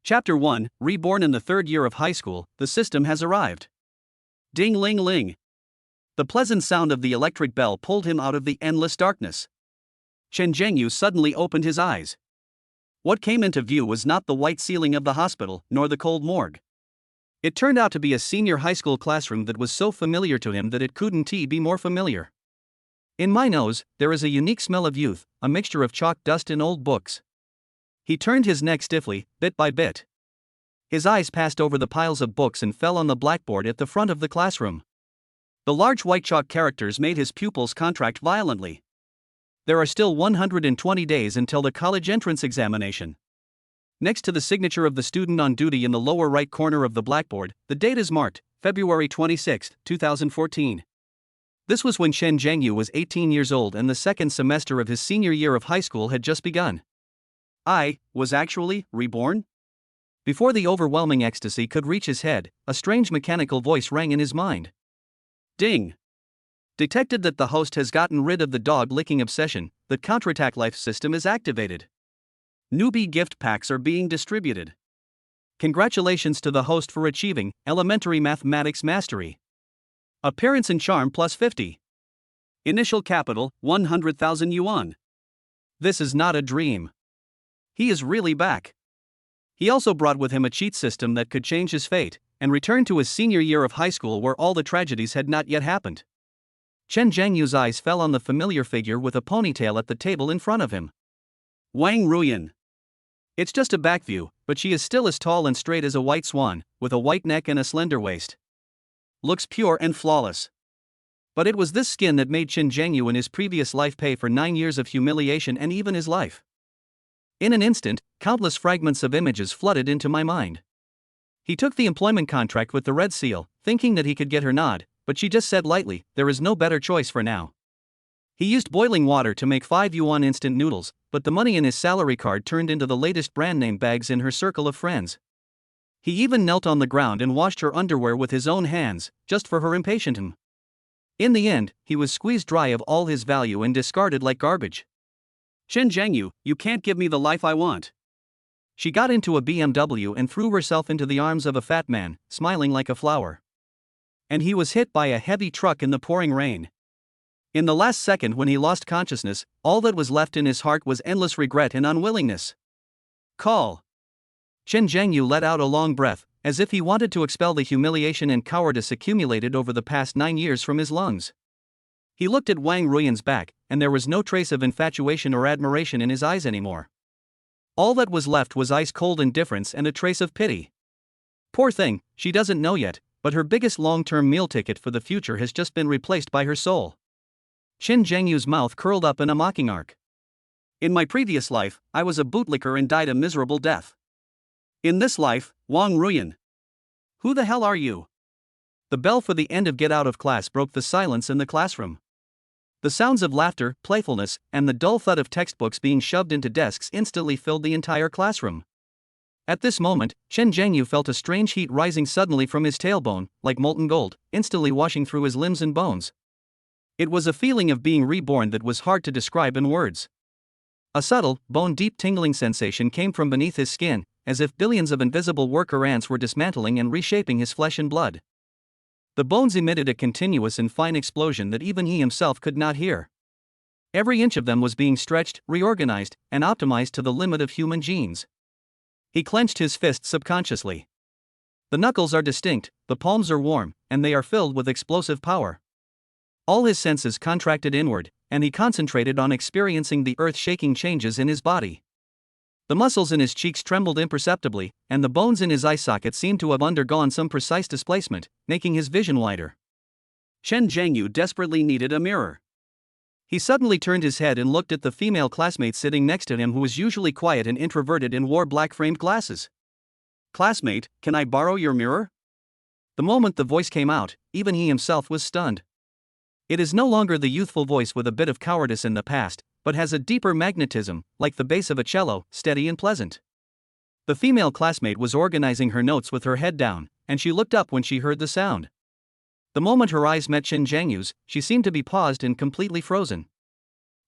Chapter 1, Reborn in the third year of high school, the system has arrived. Ding-ling-ling. The pleasant sound of the electric bell pulled him out of the endless darkness. Chen Zhengyu suddenly opened his eyes. What came into view was not the white ceiling of the hospital, nor the cold morgue. It turned out to be a senior high school classroom that was so familiar to him that it couldn't be more familiar. In my nose, there is a unique smell of youth, a mixture of chalk dust and old books. He turned his neck stiffly, bit by bit. His eyes passed over the piles of books and fell on the blackboard at the front of the classroom. The large white chalk characters made his pupils contract violently. There are still 120 days until the college entrance examination. Next to the signature of the student on duty in the lower right corner of the blackboard, the date is marked, February 26, 2014. This was when Chen Zhengyu was 18 years old and the second semester of his senior year of high school had just begun. I was actually reborn? Before the overwhelming ecstasy could reach his head, a strange mechanical voice rang in his mind. Ding! Detected that the host has gotten rid of the dog-licking obsession, the counterattack life system is activated. Newbie gift packs are being distributed. Congratulations to the host for achieving elementary mathematics mastery. Appearance and charm plus 50. Initial capital, 100,000 yuan. This is not a dream. He is really back. He also brought with him a cheat system that could change his fate, and return to his senior year of high school where all the tragedies had not yet happened. Chen Zhengyu's eyes fell on the familiar figure with a ponytail at the table in front of him. Wang Ruyan. It's just a back view, but she is still as tall and straight as a white swan, with a white neck and a slender waist. Looks pure and flawless. But it was this skin that made Chen Zhengyu in his previous life pay for 9 years of humiliation and even his life. In an instant, countless fragments of images flooded into my mind. He took the employment contract with the red seal, thinking that he could get her nod, but she just said lightly, "There is no better choice for now." He used boiling water to make 5 yuan instant noodles, but the money in his salary card turned into the latest brand name bags in her circle of friends. He even knelt on the ground and washed her underwear with his own hands, just for her impatient him. In the end, he was squeezed dry of all his value and discarded like garbage. Chen Zhengyu, you can't give me the life I want. She got into a BMW and threw herself into the arms of a fat man, smiling like a flower. And he was hit by a heavy truck in the pouring rain. In the last second when he lost consciousness, all that was left in his heart was endless regret and unwillingness. Call. Chen Zhengyu let out a long breath, as if he wanted to expel the humiliation and cowardice accumulated over the past 9 years from his lungs. He looked at Wang Ruyan's back, and there was no trace of infatuation or admiration in his eyes anymore. All that was left was ice-cold indifference and a trace of pity. Poor thing, she doesn't know yet, but her biggest long-term meal ticket for the future has just been replaced by her soul. Chen Zhengyu's mouth curled up in a mocking arc. In my previous life, I was a bootlicker and died a miserable death. In this life, Wang Ruyan. Who the hell are you? The bell for the end of get out of class broke the silence in the classroom. The sounds of laughter, playfulness, and the dull thud of textbooks being shoved into desks instantly filled the entire classroom. At this moment, Chen Zhengyu felt a strange heat rising suddenly from his tailbone, like molten gold, instantly washing through his limbs and bones. It was a feeling of being reborn that was hard to describe in words. A subtle, bone-deep tingling sensation came from beneath his skin, as if billions of invisible worker ants were dismantling and reshaping his flesh and blood. The bones emitted a continuous and fine explosion that even he himself could not hear. Every inch of them was being stretched, reorganized, and optimized to the limit of human genes. He clenched his fists subconsciously. The knuckles are distinct, the palms are warm, and they are filled with explosive power. All his senses contracted inward, and he concentrated on experiencing the earth-shaking changes in his body. The muscles in his cheeks trembled imperceptibly, and the bones in his eye socket seemed to have undergone some precise displacement, making his vision wider. Chen Zhengyu desperately needed a mirror. He suddenly turned his head and looked at the female classmate sitting next to him who was usually quiet and introverted and wore black-framed glasses. "Classmate, can I borrow your mirror?" The moment the voice came out, even he himself was stunned. It is no longer the youthful voice with a bit of cowardice in the past, but has a deeper magnetism, like the bass of a cello, steady and pleasant. The female classmate was organizing her notes with her head down, and she looked up when she heard the sound. The moment her eyes met Chen Zhengyu's, she seemed to be paused and completely frozen.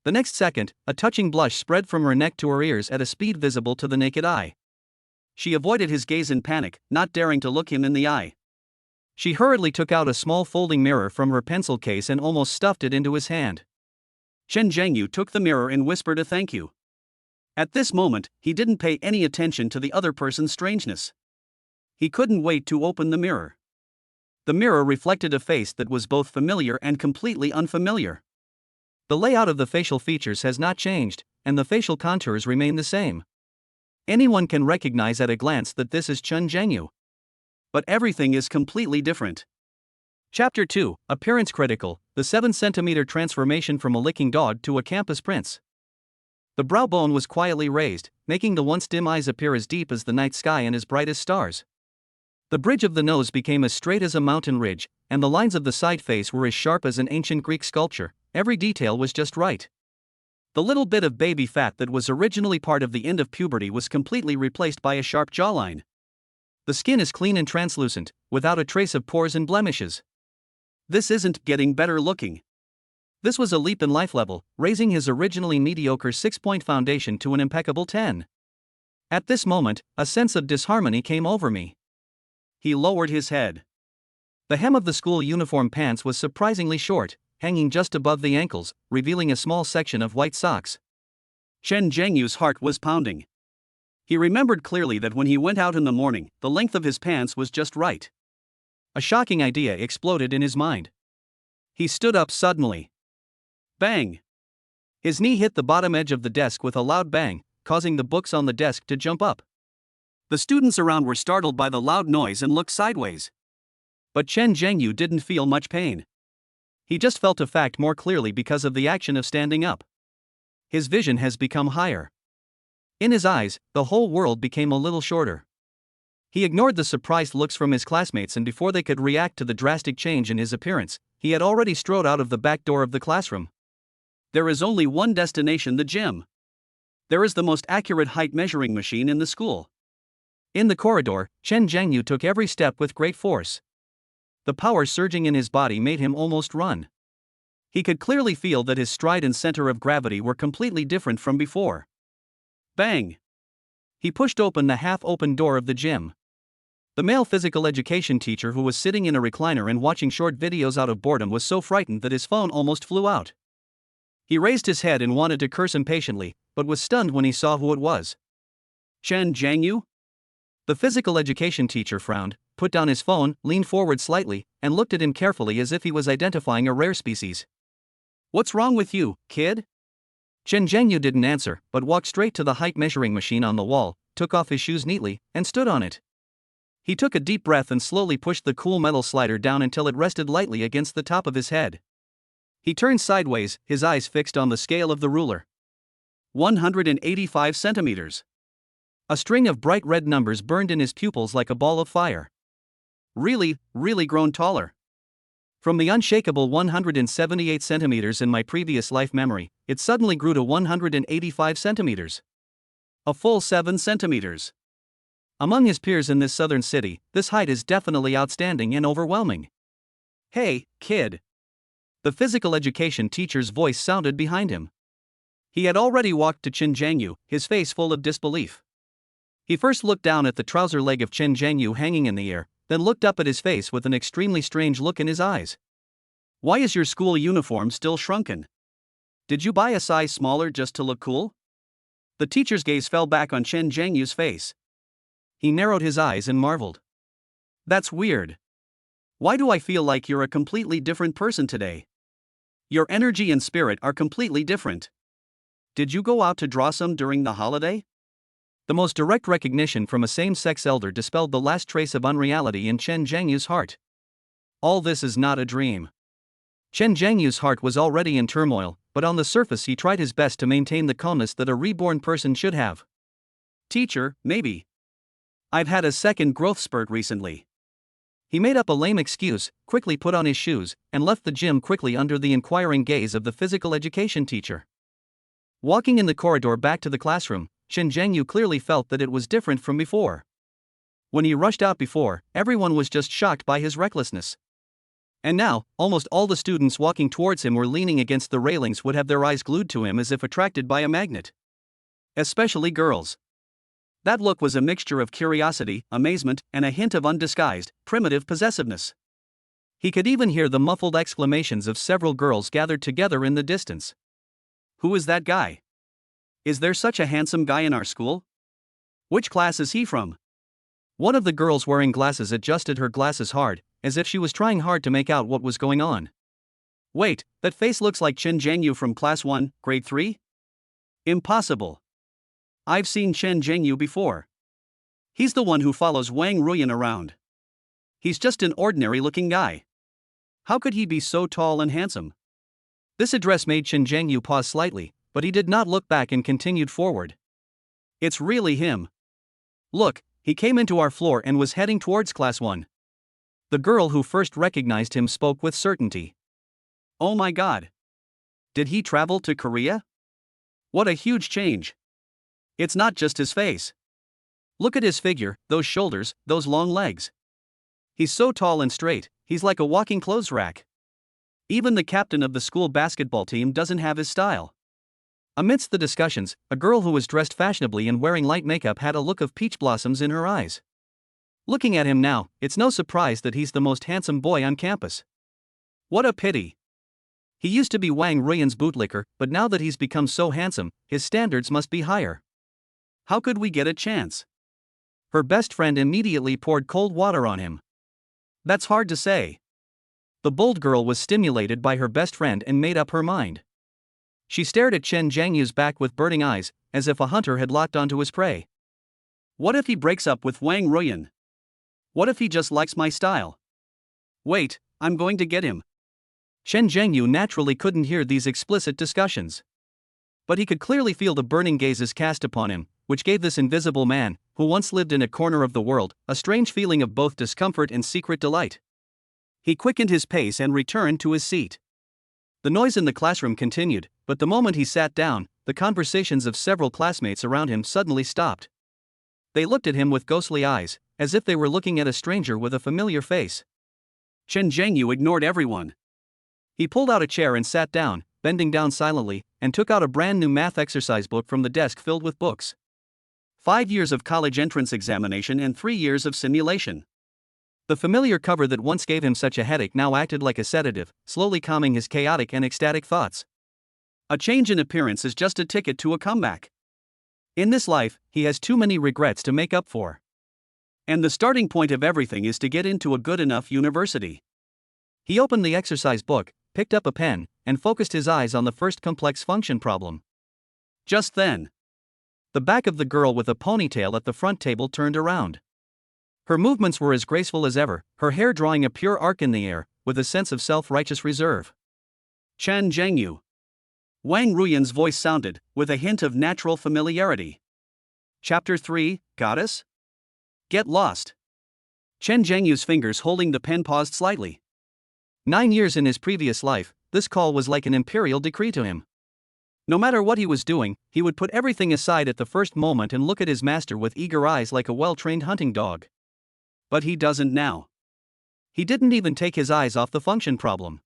The next second, a touching blush spread from her neck to her ears at a speed visible to the naked eye. She avoided his gaze in panic, not daring to look him in the eye. She hurriedly took out a small folding mirror from her pencil case and almost stuffed it into his hand. Chen Zhengyu took the mirror and whispered a thank you. At this moment, he didn't pay any attention to the other person's strangeness. He couldn't wait to open the mirror. The mirror reflected a face that was both familiar and completely unfamiliar. The layout of the facial features has not changed, and the facial contours remain the same. Anyone can recognize at a glance that this is Chen Zhengyu. But everything is completely different. Chapter 2, Appearance Critical, the 7-centimeter transformation from a licking dog to a campus prince. The brow bone was quietly raised, making the once dim eyes appear as deep as the night sky and as bright as stars. The bridge of the nose became as straight as a mountain ridge, and the lines of the side face were as sharp as an ancient Greek sculpture. Every detail was just right. The little bit of baby fat that was originally part of the end of puberty was completely replaced by a sharp jawline. The skin is clean and translucent, without a trace of pores and blemishes. This isn't getting better looking. This was a leap in life level, raising his originally mediocre 6-point foundation to an impeccable 10. At this moment, a sense of disharmony came over me. He lowered his head. The hem of the school uniform pants was surprisingly short, hanging just above the ankles, revealing a small section of white socks. Chen Zhengyu's heart was pounding. He remembered clearly that when he went out in the morning, the length of his pants was just right. A shocking idea exploded in his mind. He stood up suddenly. Bang! His knee hit the bottom edge of the desk with a loud bang, causing the books on the desk to jump up. The students around were startled by the loud noise and looked sideways. But Chen Zhengyu didn't feel much pain. He just felt a fact more clearly because of the action of standing up. His vision has become higher. In his eyes, the whole world became a little shorter. He ignored the surprised looks from his classmates, and before they could react to the drastic change in his appearance, he had already strode out of the back door of the classroom. There is only one destination: the gym. There is the most accurate height measuring machine in the school. In the corridor, Chen Zhengyu took every step with great force. The power surging in his body made him almost run. He could clearly feel that his stride and center of gravity were completely different from before. Bang! He pushed open the half-open door of the gym. The male physical education teacher, who was sitting in a recliner and watching short videos out of boredom, was so frightened that his phone almost flew out. He raised his head and wanted to curse impatiently, but was stunned when he saw who it was. Chen Zhengyu? The physical education teacher frowned, put down his phone, leaned forward slightly, and looked at him carefully as if he was identifying a rare species. What's wrong with you, kid? Chen Zhengyu didn't answer, but walked straight to the height measuring machine on the wall, took off his shoes neatly, and stood on it. He took a deep breath and slowly pushed the cool metal slider down until it rested lightly against the top of his head. He turned sideways, his eyes fixed on the scale of the ruler. 185 centimeters. A string of bright red numbers burned in his pupils like a ball of fire. Really grown taller. From the unshakable 178 centimeters in my previous life memory, it suddenly grew to 185 centimeters. A full 7 centimeters. Among his peers in this southern city, this height is definitely outstanding and overwhelming. Hey, kid. The physical education teacher's voice sounded behind him. He had already walked to Chen Zhengyu, his face full of disbelief. He first looked down at the trouser leg of Chen Zhengyu hanging in the air, then looked up at his face with an extremely strange look in his eyes. Why is your school uniform still shrunken? Did you buy a size smaller just to look cool? The teacher's gaze fell back on Chen Zhengyu's face. He narrowed his eyes and marveled. That's weird. Why do I feel like you're a completely different person today? Your energy and spirit are completely different. Did you go out to draw some during the holiday? The most direct recognition from a same-sex elder dispelled the last trace of unreality in Chen Zhengyu's heart. All this is not a dream. Chen Zhengyu's heart was already in turmoil, but on the surface he tried his best to maintain the calmness that a reborn person should have. Teacher, maybe. I've had a second growth spurt recently. He made up a lame excuse, quickly put on his shoes, and left the gym quickly under the inquiring gaze of the physical education teacher. Walking in the corridor back to the classroom, Chen Zhengyu clearly felt that it was different from before. When he rushed out before, everyone was just shocked by his recklessness. And now, almost all the students walking towards him or leaning against the railings would have their eyes glued to him as if attracted by a magnet. Especially girls. That look was a mixture of curiosity, amazement, and a hint of undisguised, primitive possessiveness. He could even hear the muffled exclamations of several girls gathered together in the distance. Who is that guy? Is there such a handsome guy in our school? Which class is he from? One of the girls wearing glasses adjusted her glasses hard, as if she was trying hard to make out what was going on. Wait, that face looks like Chen Zhengyu from Class 1, Grade 3? Impossible. I've seen Chen Zhengyu before. He's the one who follows Wang Ruyan around. He's just an ordinary-looking guy. How could he be so tall and handsome? This address made Chen Zhengyu pause slightly, but he did not look back and continued forward. It's really him. Look, he came into our floor and was heading towards Class 1. The girl who first recognized him spoke with certainty. Oh my God. Did he travel to Korea? What a huge change. It's not just his face. Look at his figure, those shoulders, those long legs. He's so tall and straight, he's like a walking clothes rack. Even the captain of the school basketball team doesn't have his style. Amidst the discussions, a girl who was dressed fashionably and wearing light makeup had a look of peach blossoms in her eyes. Looking at him now, it's no surprise that he's the most handsome boy on campus. What a pity. He used to be Wang Ruyan's bootlicker, but now that he's become so handsome, his standards must be higher. How could we get a chance? Her best friend immediately poured cold water on him. That's hard to say. The bold girl was stimulated by her best friend and made up her mind. She stared at Chen Zhengyu's back with burning eyes, as if a hunter had locked onto his prey. What if he breaks up with Wang Ruyan? What if he just likes my style? Wait, I'm going to get him. Chen Zhengyu naturally couldn't hear these explicit discussions. But he could clearly feel the burning gazes cast upon him, which gave this invisible man, who once lived in a corner of the world, a strange feeling of both discomfort and secret delight. He quickened his pace and returned to his seat. The noise in the classroom continued, but the moment he sat down, the conversations of several classmates around him suddenly stopped. They looked at him with ghostly eyes, as if they were looking at a stranger with a familiar face. Chen Zhengyu ignored everyone. He pulled out a chair and sat down, bending down silently, and took out a brand new math exercise book from the desk filled with books. 5 years of college entrance examination and 3 years of simulation. The familiar cover that once gave him such a headache now acted like a sedative, slowly calming his chaotic and ecstatic thoughts. A change in appearance is just a ticket to a comeback. In this life, he has too many regrets to make up for. And the starting point of everything is to get into a good enough university. He opened the exercise book, picked up a pen, and focused his eyes on the first complex function problem. Just then, the back of the girl with a ponytail at the front table turned around. Her movements were as graceful as ever, her hair drawing a pure arc in the air, with a sense of self-righteous reserve. Chen Zhengyu. Wang Ruyan's voice sounded, with a hint of natural familiarity. Chapter 3, Goddess? Get lost. Chen Zhengyu's fingers holding the pen paused slightly. 9 years in his previous life, this call was like an imperial decree to him. No matter what he was doing, he would put everything aside at the first moment and look at his master with eager eyes like a well-trained hunting dog. But he doesn't now. He didn't even take his eyes off the function problem.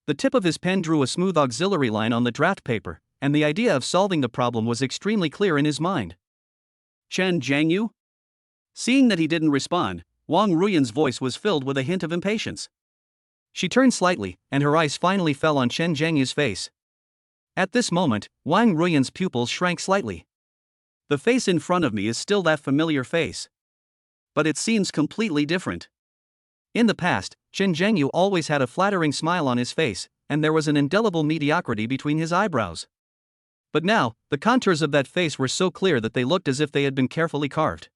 The tip of his pen drew a smooth auxiliary line on the draft paper, and the idea of solving the problem was extremely clear in his mind. Chen Zhengyu? Seeing that he didn't respond, Wang Ruyan's voice was filled with a hint of impatience. She turned slightly, and her eyes finally fell on Chen Zhengyu's face. At this moment, Wang Ruyan's pupils shrank slightly. The face in front of me is still that familiar face. But it seems completely different. In the past, Chen Zhengyu always had a flattering smile on his face, and there was an indelible mediocrity between his eyebrows. But now, the contours of that face were so clear that they looked as if they had been carefully carved.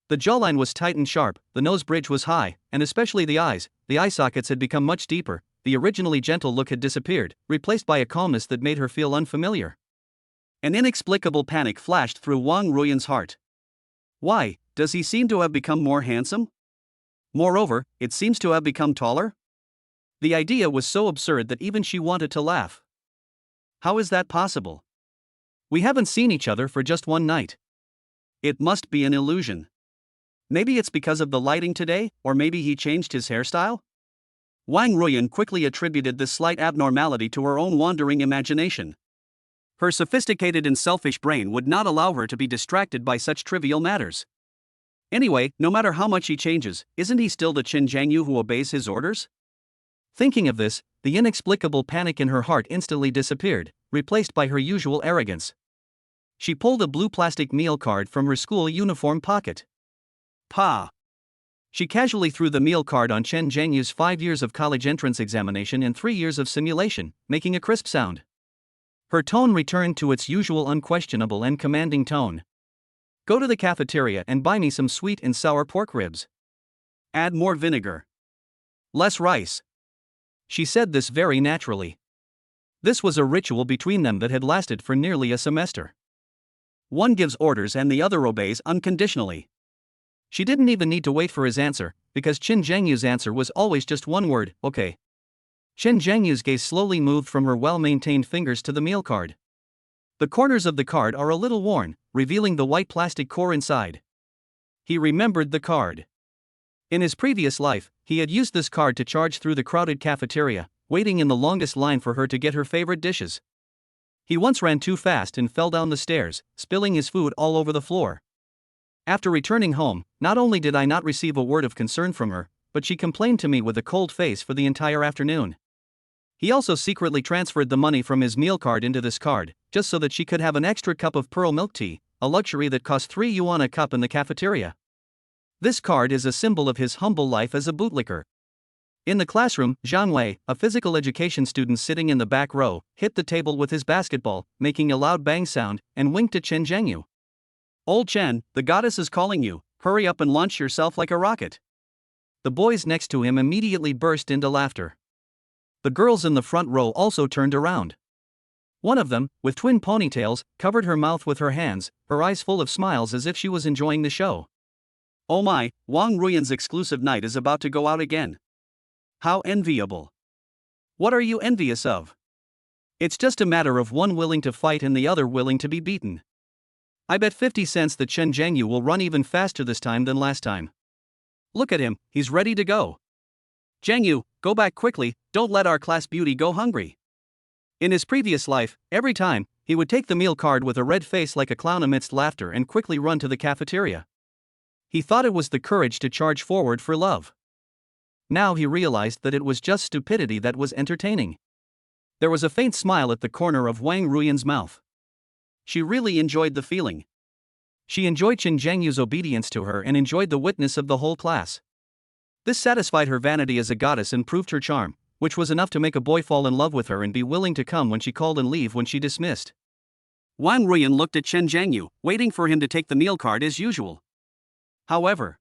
The jawline was tight and sharp, the nose bridge was high, and especially the eye sockets had become much deeper. The originally gentle look had disappeared, replaced by a calmness that made her feel unfamiliar. An inexplicable panic flashed through Wang Ruyan's heart. Why, does he seem to have become more handsome? Moreover, it seems to have become taller? The idea was so absurd that even she wanted to laugh. How is that possible? We haven't seen each other for just one night. It must be an illusion. Maybe it's because of the lighting today, or maybe he changed his hairstyle? Wang Ruyan quickly attributed this slight abnormality to her own wandering imagination. Her sophisticated and selfish brain would not allow her to be distracted by such trivial matters. Anyway, no matter how much he changes, isn't he still the Chen Jiangyu who obeys his orders? Thinking of this, the inexplicable panic in her heart instantly disappeared, replaced by her usual arrogance. She pulled a blue plastic meal card from her school uniform pocket. Pa! She casually threw the meal card on Chen Jiangyu's 5 years of college entrance examination and 3 years of simulation, making a crisp sound. Her tone returned to its usual unquestionable and commanding tone. Go to the cafeteria and buy me some sweet and sour pork ribs. Add more vinegar. Less rice. She said this very naturally. This was a ritual between them that had lasted for nearly a semester. One gives orders and the other obeys unconditionally. She didn't even need to wait for his answer, because Chen Jiangyu's answer was always just one word, okay. Chen Jiangyu's gaze slowly moved from her well-maintained fingers to the meal card. The corners of the card are a little worn, revealing the white plastic core inside. He remembered the card. In his previous life, he had used this card to charge through the crowded cafeteria, waiting in the longest line for her to get her favorite dishes. He once ran too fast and fell down the stairs, spilling his food all over the floor. After returning home, not only did I not receive a word of concern from her, but she complained to me with a cold face for the entire afternoon. He also secretly transferred the money from his meal card into this card, just so that she could have an extra cup of pearl milk tea, a luxury that cost 3 yuan a cup in the cafeteria. This card is a symbol of his humble life as a bootlicker. In the classroom, Zhang Wei, a physical education student sitting in the back row, hit the table with his basketball, making a loud bang sound, and winked at Chen Jiangyu. Old Chen, the goddess is calling you, hurry up and launch yourself like a rocket. The boys next to him immediately burst into laughter. The girls in the front row also turned around. One of them, with twin ponytails, covered her mouth with her hands, her eyes full of smiles as if she was enjoying the show. Oh my, Wang Ruyan's exclusive night is about to go out again. How enviable. What are you envious of? It's just a matter of one willing to fight and the other willing to be beaten. I bet 50 cents that Chen Jiangyu will run even faster this time than last time. Look at him, he's ready to go. Jiangyu, go back quickly, don't let our class beauty go hungry. In his previous life, every time, he would take the meal card with a red face like a clown amidst laughter and quickly run to the cafeteria. He thought it was the courage to charge forward for love. Now he realized that it was just stupidity that was entertaining. There was a faint smile at the corner of Wang Ruyan's mouth. She really enjoyed the feeling. She enjoyed Chen Jiangyu's obedience to her and enjoyed the witness of the whole class. This satisfied her vanity as a goddess and proved her charm, which was enough to make a boy fall in love with her and be willing to come when she called and leave when she dismissed. Wang Ruyan looked at Chen Jiangyu, waiting for him to take the meal card as usual. However,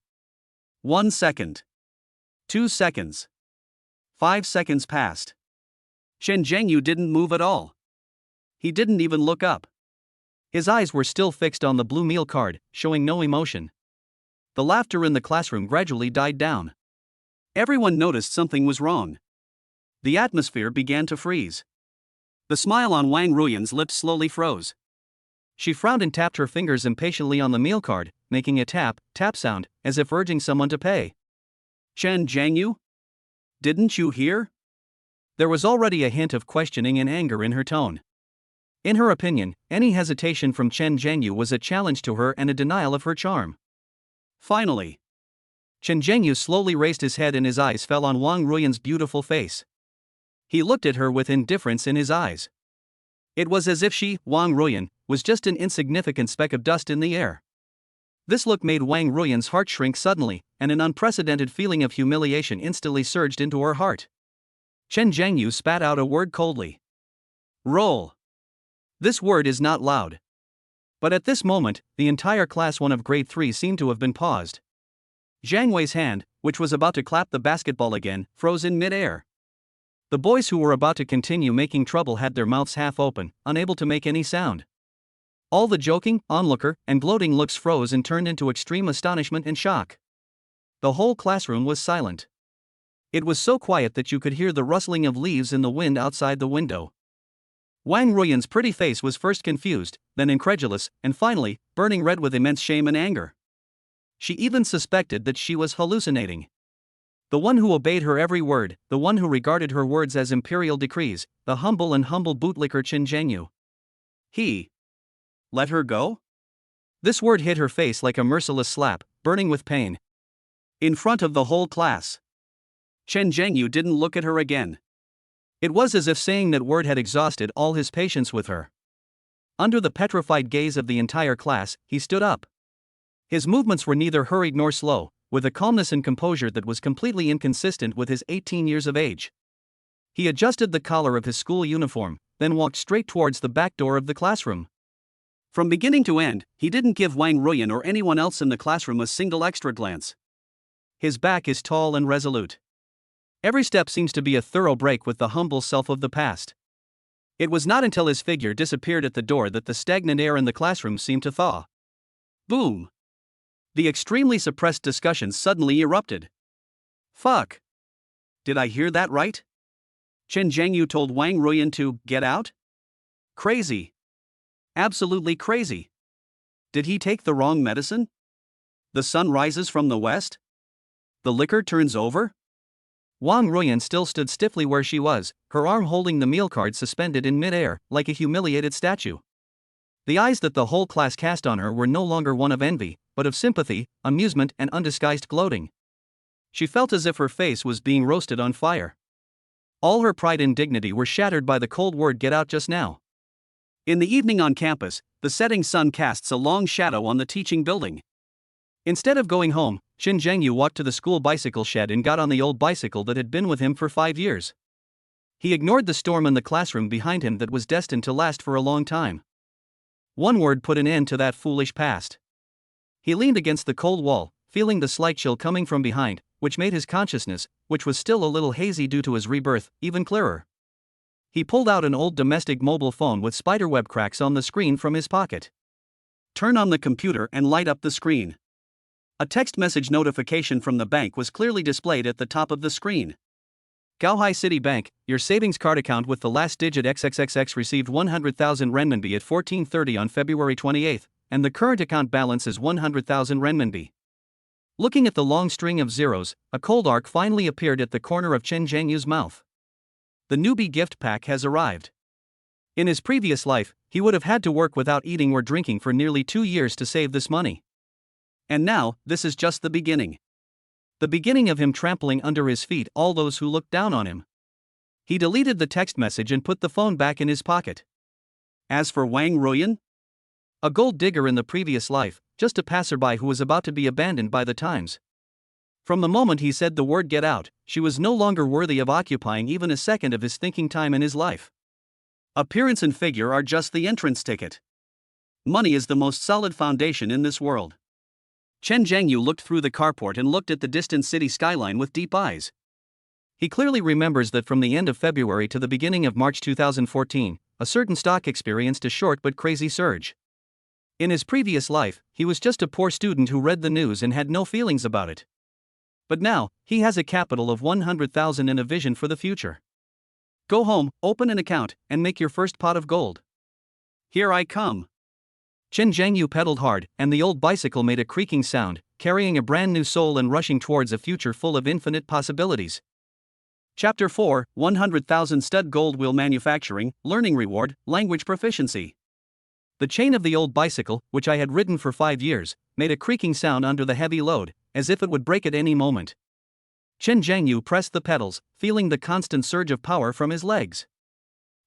1 second, 2 seconds, 5 seconds passed. Chen Jiangyu didn't move at all. He didn't even look up. His eyes were still fixed on the blue meal card, showing no emotion. The laughter in the classroom gradually died down. Everyone noticed something was wrong. The atmosphere began to freeze. The smile on Wang Ruyan's lips slowly froze. She frowned and tapped her fingers impatiently on the meal card, making a tap sound, as if urging someone to pay. Chen Jiangyu? Didn't you hear? There was already a hint of questioning and anger in her tone. In her opinion, any hesitation from Chen Jiangyu was a challenge to her and a denial of her charm. Finally, Chen Jiangyu slowly raised his head and his eyes fell on Wang Ruyan's beautiful face. He looked at her with indifference in his eyes. It was as if she, Wang Ruyan, was just an insignificant speck of dust in the air. This look made Wang Ruyan's heart shrink suddenly, and an unprecedented feeling of humiliation instantly surged into her heart. Chen Jiangyu spat out a word coldly. Roll. This word is not loud. But at this moment, the entire class 1 of grade 3 seemed to have been paused. Zhang Wei's hand, which was about to clap the basketball again, froze in mid-air. The boys who were about to continue making trouble had their mouths half open, unable to make any sound. All the joking, onlooker, and gloating looks froze and turned into extreme astonishment and shock. The whole classroom was silent. It was so quiet that you could hear the rustling of leaves in the wind outside the window. Wang Ruyan's pretty face was first confused, then incredulous, and finally, burning red with immense shame and anger. She even suspected that she was hallucinating. The one who obeyed her every word, the one who regarded her words as imperial decrees, the humble bootlicker Chen Jiangyu. He let her go? This word hit her face like a merciless slap, burning with pain. In front of the whole class. Chen Zhengyu didn't look at her again. It was as if saying that word had exhausted all his patience with her. Under the petrified gaze of the entire class, he stood up. His movements were neither hurried nor slow, with a calmness and composure that was completely inconsistent with his 18 years of age. He adjusted the collar of his school uniform, then walked straight towards the back door of the classroom. From beginning to end, he didn't give Wang Ruyan or anyone else in the classroom a single extra glance. His back is tall and resolute. Every step seems to be a thorough break with the humble self of the past. It was not until his figure disappeared at the door that the stagnant air in the classroom seemed to thaw. Boom! The extremely suppressed discussion suddenly erupted. Fuck! Did I hear that right? Chen Zhengyu told Wang Ruyan to get out? Crazy. Absolutely crazy. Did he take the wrong medicine? The sun rises from the west? The liquor turns over? Wang Ruyan still stood stiffly where she was, her arm holding the meal card suspended in mid-air, like a humiliated statue. The eyes that the whole class cast on her were no longer one of envy, but of sympathy, amusement, and undisguised gloating. She felt as if her face was being roasted on fire. All her pride and dignity were shattered by the cold word "get out" just now. In the evening on campus, the setting sun casts a long shadow on the teaching building. Instead of going home, Chen Zhengyu walked to the school bicycle shed and got on the old bicycle that had been with him for 5 years. He ignored the storm in the classroom behind him that was destined to last for a long time. One word put an end to that foolish past. He leaned against the cold wall, feeling the slight chill coming from behind, which made his consciousness, which was still a little hazy due to his rebirth, even clearer. He pulled out an old domestic mobile phone with spiderweb cracks on the screen from his pocket. Turn on the computer and light up the screen. A text message notification from the bank was clearly displayed at the top of the screen. Gaohai City Bank, your savings card account with the last digit XXXX received 100,000 renminbi at 14:30 on February 28, and the current account balance is 100,000 renminbi. Looking at the long string of zeros, a cold arc finally appeared at the corner of Chen Zhengyu's mouth. The newbie gift pack has arrived. In his previous life, he would have had to work without eating or drinking for nearly 2 years to save this money. And now, this is just the beginning. The beginning of him trampling under his feet all those who looked down on him. He deleted the text message and put the phone back in his pocket. As for Wang Ruyan? A gold digger in the previous life, just a passerby who was about to be abandoned by the times. From the moment he said the word "get out," she was no longer worthy of occupying even a second of his thinking time in his life. Appearance and figure are just the entrance ticket. Money is the most solid foundation in this world. Chen Zhengyu looked through the carport and looked at the distant city skyline with deep eyes. He clearly remembers that from the end of February to the beginning of March 2014, a certain stock experienced a short but crazy surge. In his previous life, he was just a poor student who read the news and had no feelings about it. But now, he has a capital of 100,000 and a vision for the future. Go home, open an account, and make your first pot of gold. Here I come. Chen Zhengyu pedaled hard, and the old bicycle made a creaking sound, carrying a brand new soul and rushing towards a future full of infinite possibilities. Chapter 4, 100,000 stud gold wheel manufacturing, learning reward, language proficiency. The chain of the old bicycle, which I had ridden for 5 years, made a creaking sound under the heavy load, as if it would break at any moment. Chen Zhengyu pressed the pedals, feeling the constant surge of power from his legs.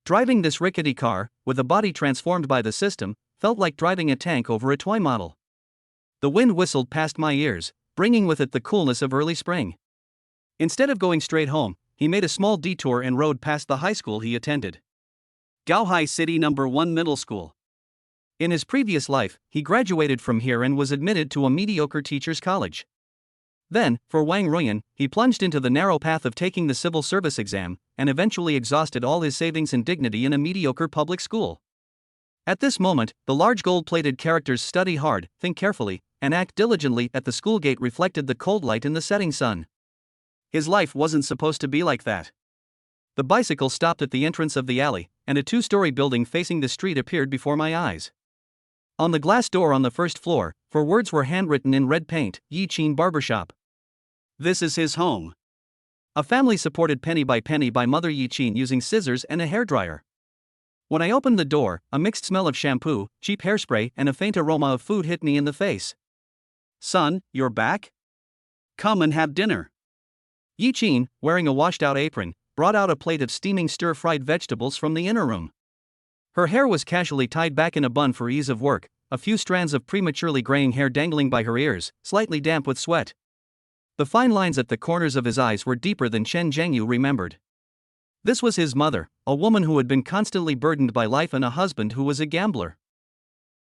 Driving this rickety car, with a body transformed by the system, felt like driving a tank over a toy model. The wind whistled past my ears, bringing with it the coolness of early spring. Instead of going straight home, he made a small detour and rode past the high school he attended. Gaohai City No. 1 Middle School. In his previous life, he graduated from here and was admitted to a mediocre teacher's college. Then, for Wang Ruyan, he plunged into the narrow path of taking the civil service exam, and eventually exhausted all his savings and dignity in a mediocre public school. At this moment, the large gold-plated characters "study hard, think carefully, and act diligently" at the school gate reflected the cold light in the setting sun. His life wasn't supposed to be like that. The bicycle stopped at the entrance of the alley, and a 2-story building facing the street appeared before my eyes. On the glass door on the first floor, 4 words were handwritten in red paint: Yi Qin Barbershop. This is his home. A family supported penny by Mother Yi Qin using scissors and a hairdryer. When I opened the door, a mixed smell of shampoo, cheap hairspray, and a faint aroma of food hit me in the face. Son, you're back? Come and have dinner. Yi Qin, wearing a washed-out apron, brought out a plate of steaming stir-fried vegetables from the inner room. Her hair was casually tied back in a bun for ease of work, a few strands of prematurely graying hair dangling by her ears, slightly damp with sweat. The fine lines at the corners of his eyes were deeper than Chen Zhengyu remembered. This was his mother, a woman who had been constantly burdened by life and a husband who was a gambler.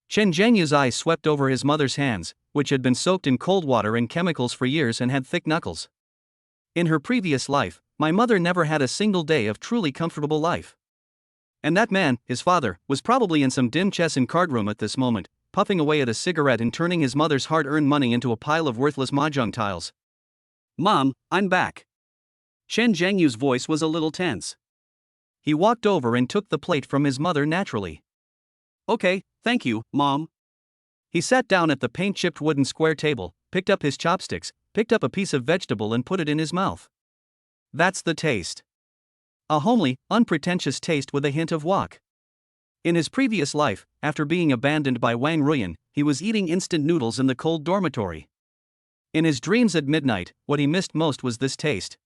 Chen Zhengyu's eyes swept over his mother's hands, which had been soaked in cold water and chemicals for years and had thick knuckles. In her previous life, my mother never had a single day of truly comfortable life. And that man, his father, was probably in some dim chess and card room at this moment, puffing away at a cigarette and turning his mother's hard-earned money into a pile of worthless mahjong tiles. Mom, I'm back. Chen Zhengyu's voice was a little tense. He walked over and took the plate from his mother naturally. Okay, thank you, Mom. He sat down at the paint-chipped wooden square table, picked up his chopsticks, picked up a piece of vegetable and put it in his mouth. That's the taste. A homely, unpretentious taste with a hint of wok. In his previous life, after being abandoned by Wang Ruyan, he was eating instant noodles in the cold dormitory. In his dreams at midnight, what he missed most was this taste.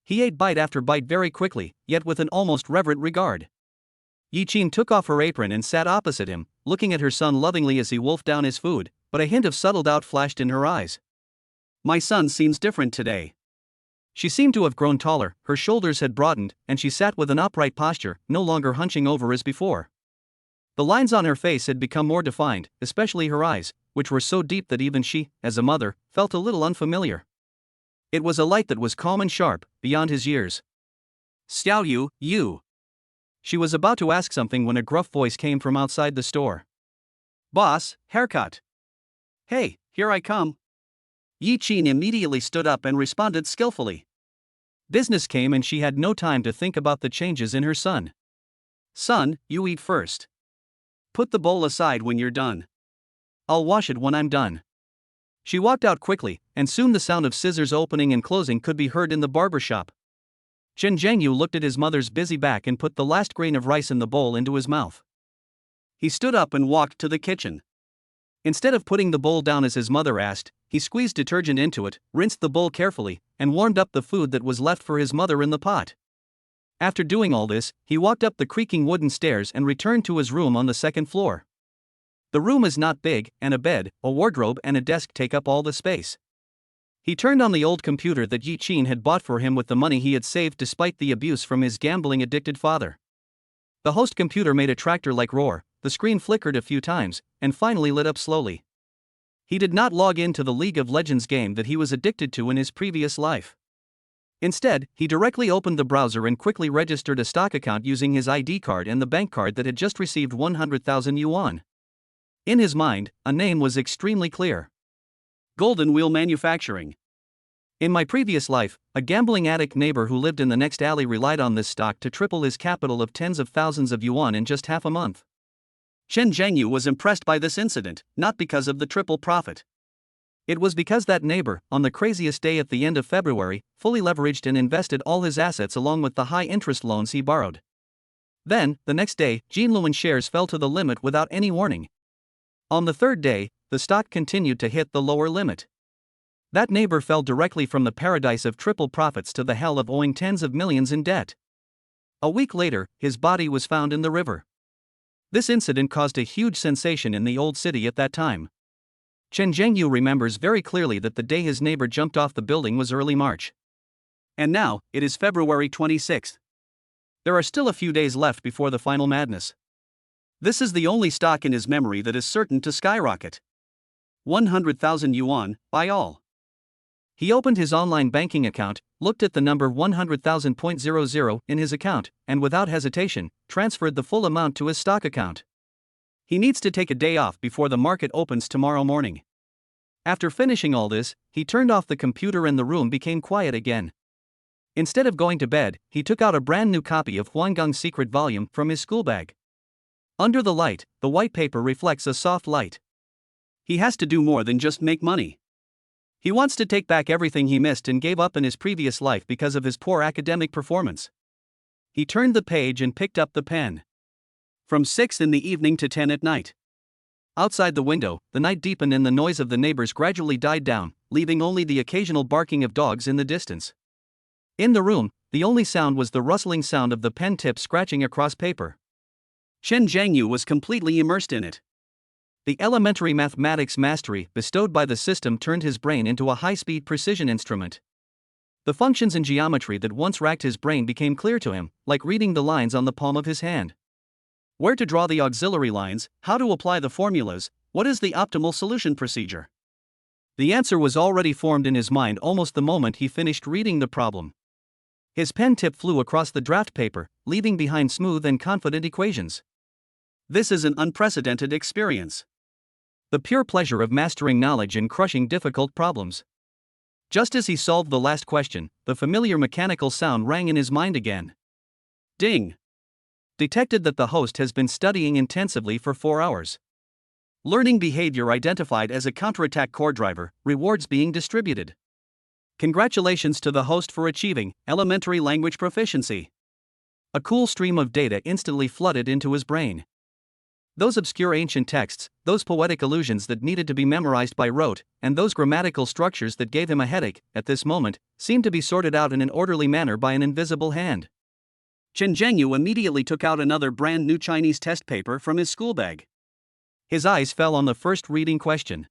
He ate bite after bite very quickly, yet with an almost reverent regard. Yi Qin took off her apron and sat opposite him, looking at her son lovingly as he wolfed down his food, but a hint of subtle doubt flashed in her eyes. My son seems different today. She seemed to have grown taller, her shoulders had broadened, and she sat with an upright posture, no longer hunching over as before. The lines on her face had become more defined, especially her eyes, which were so deep that even she, as a mother, felt a little unfamiliar. It was a light that was calm and sharp, beyond his years. Xiao Yu, you. She was about to ask something when a gruff voice came from outside the store. Boss, haircut. Hey, here I come. Yi Qin immediately stood up and responded skillfully. Business came and she had no time to think about the changes in her son. Son, you eat first. Put the bowl aside when you're done. I'll wash it when I'm done. She walked out quickly, and soon the sound of scissors opening and closing could be heard in the barber shop. Chen Zhengyu looked at his mother's busy back and put the last grain of rice in the bowl into his mouth. He stood up and walked to the kitchen. Instead of putting the bowl down as his mother asked, he squeezed detergent into it, rinsed the bowl carefully, and warmed up the food that was left for his mother in the pot. After doing all this, he walked up the creaking wooden stairs and returned to his room on the second floor. The room is not big, and a bed, a wardrobe and a desk take up all the space. He turned on the old computer that Yi Qin had bought for him with the money he had saved despite the abuse from his gambling-addicted father. The host computer made a tractor-like roar, the screen flickered a few times, and finally lit up slowly. He did not log into the League of Legends game that he was addicted to in his previous life. Instead, he directly opened the browser and quickly registered a stock account using his ID card and the bank card that had just received 100,000 yuan. In his mind, a name was extremely clear. Golden Wheel Manufacturing. In my previous life, a gambling addict neighbor who lived in the next alley relied on this stock to triple his capital of tens of thousands of yuan in just half a month. Chen Zhengyu was impressed by this incident, not because of the triple profit. It was because that neighbor, on the craziest day at the end of February, fully leveraged and invested all his assets along with the high-interest loans he borrowed. Then, the next day, Jinluan shares fell to the limit without any warning. On the third day, the stock continued to hit the lower limit. That neighbor fell directly from the paradise of triple profits to the hell of owing tens of millions in debt. A week later, his body was found in the river. This incident caused a huge sensation in the old city at that time. Chen Zhengyu remembers very clearly that the day his neighbor jumped off the building was early March. And now, it is February 26th. There are still a few days left before the final madness. This is the only stock in his memory that is certain to skyrocket. 100,000 yuan, by all. He opened his online banking account, looked at the number 100,000.00 in his account, and without hesitation, transferred the full amount to his stock account. He needs to take a day off before the market opens tomorrow morning. After finishing all this, he turned off the computer and the room became quiet again. Instead of going to bed, he took out a brand new copy of Huangang's secret volume from his school bag. Under the light, the white paper reflects a soft light. He has to do more than just make money. He wants to take back everything he missed and gave up in his previous life because of his poor academic performance. He turned the page and picked up the pen. From 6 in the evening to 10 at night. Outside the window, the night deepened and the noise of the neighbors gradually died down, leaving only the occasional barking of dogs in the distance. In the room, the only sound was the rustling sound of the pen tip scratching across paper. Chen Zhangyu was completely immersed in it. The elementary mathematics mastery bestowed by the system turned his brain into a high-speed precision instrument. The functions in geometry that once racked his brain became clear to him, like reading the lines on the palm of his hand. Where to draw the auxiliary lines, how to apply the formulas, what is the optimal solution procedure? The answer was already formed in his mind almost the moment he finished reading the problem. His pen tip flew across the draft paper, leaving behind smooth and confident equations. This is an unprecedented experience. The pure pleasure of mastering knowledge and crushing difficult problems. Just as he solved the last question, the familiar mechanical sound rang in his mind again. Ding! Detected that the host has been studying intensively for 4 hours. Learning behavior identified as a counterattack core driver, rewards being distributed. Congratulations to the host for achieving elementary language proficiency. A cool stream of data instantly flooded into his brain. Those obscure ancient texts, those poetic allusions that needed to be memorized by rote, and those grammatical structures that gave him a headache, at this moment, seemed to be sorted out in an orderly manner by an invisible hand. Chen Zhangyu immediately took out another brand new Chinese test paper from his school bag. His eyes fell on the first reading question.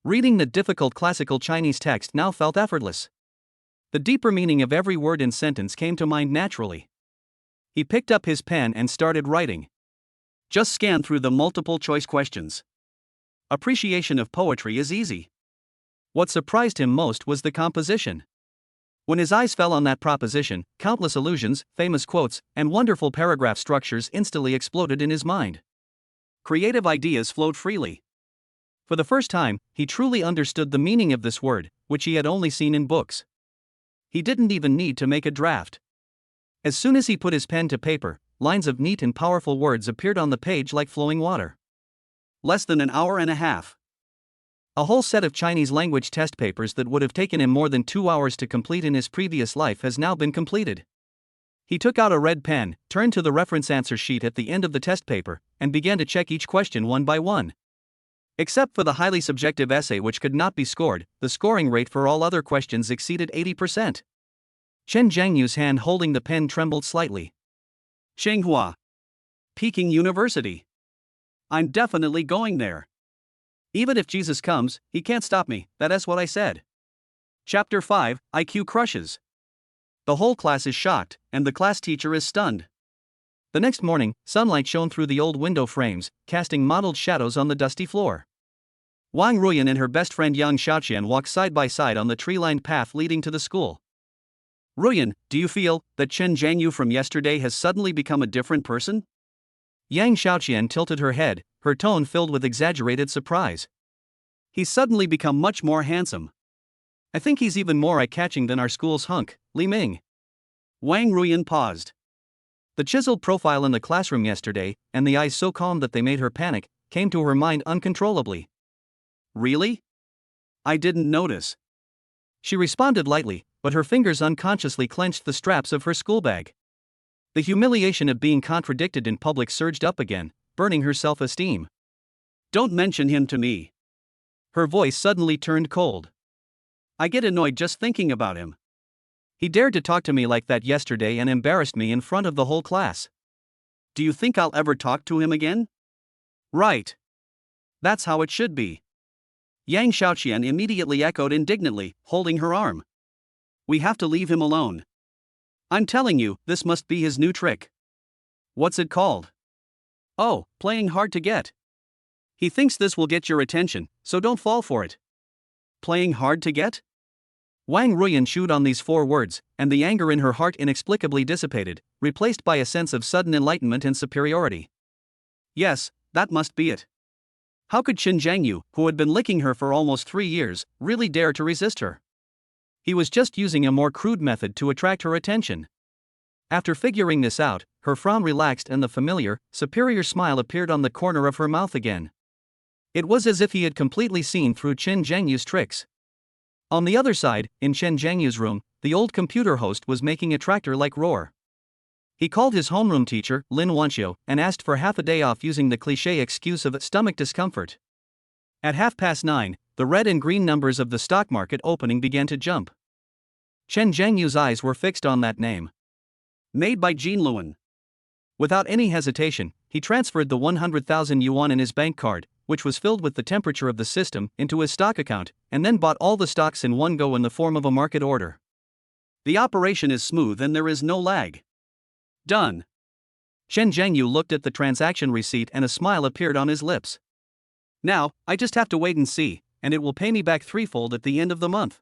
Reading the difficult classical Chinese text now felt effortless. The deeper meaning of every word and sentence came to mind naturally. He picked up his pen and started writing. Just scan through the multiple choice questions. Appreciation of poetry is easy. What surprised him most was the composition. When his eyes fell on that proposition, countless allusions, famous quotes, and wonderful paragraph structures instantly exploded in his mind. Creative ideas flowed freely. For the first time, he truly understood the meaning of this word, which he had only seen in books. He didn't even need to make a draft. As soon as he put his pen to paper, lines of neat and powerful words appeared on the page like flowing water. Less than an hour and a half. A whole set of Chinese language test papers that would have taken him more than 2 hours to complete in his previous life has now been completed. He took out a red pen, turned to the reference answer sheet at the end of the test paper, and began to check each question one by one. Except for the highly subjective essay which could not be scored, the scoring rate for all other questions exceeded 80%. Chen Zhangyu's hand holding the pen trembled slightly. Tsinghua. Peking University. I'm definitely going there. Even if Jesus comes, he can't stop me, that's what I said. Chapter 5, IQ Crushes. The whole class is shocked, and the class teacher is stunned. The next morning, sunlight shone through the old window frames, casting mottled shadows on the dusty floor. Wang Ruyan and her best friend Yang Xiaoqian walked side by side on the tree-lined path leading to the school. Ruyan, do you feel that Chen Zhangyu from yesterday has suddenly become a different person? Yang Xiaoqian tilted her head, her tone filled with exaggerated surprise. He's suddenly become much more handsome. I think he's even more eye-catching than our school's hunk, Li Ming. Wang Ruyan paused. The chiseled profile in the classroom yesterday, and the eyes so calm that they made her panic, came to her mind uncontrollably. Really? I didn't notice. She responded lightly, but her fingers unconsciously clenched the straps of her school bag. The humiliation of being contradicted in public surged up again, burning her self-esteem. Don't mention him to me. Her voice suddenly turned cold. I get annoyed just thinking about him. He dared to talk to me like that yesterday and embarrassed me in front of the whole class. Do you think I'll ever talk to him again? Right. That's how it should be. Yang Xiaoqian immediately echoed indignantly, holding her arm. We have to leave him alone. I'm telling you, this must be his new trick. What's it called? Oh, playing hard to get. He thinks this will get your attention, so don't fall for it. Playing hard to get? Wang Ruyan chewed on these 4 words, and the anger in her heart inexplicably dissipated, replaced by a sense of sudden enlightenment and superiority. Yes, that must be it. How could Chen Zhangyu, who had been licking her for almost 3 years, really dare to resist her? He was just using a more crude method to attract her attention. After figuring this out, her frown relaxed and the familiar, superior smile appeared on the corner of her mouth again. It was as if he had completely seen through Chen Zhangyu's tricks. On the other side, in Chen Zhangyu's room, the old computer host was making a tractor-like roar. He called his homeroom teacher, Lin Wanxiu, and asked for half a day off using the cliché excuse of stomach discomfort. At 9:30, the red and green numbers of the stock market opening began to jump. Chen Zhengyu's eyes were fixed on that name. Made by Jean Luan. Without any hesitation, he transferred the 100,000 yuan in his bank card, which was filled with the temperature of the system, into his stock account, and then bought all the stocks in one go in the form of a market order. The operation is smooth and there is no lag. Done. Chen Zhengyu looked at the transaction receipt and a smile appeared on his lips. Now, I just have to wait and see, and it will pay me back threefold at the end of the month.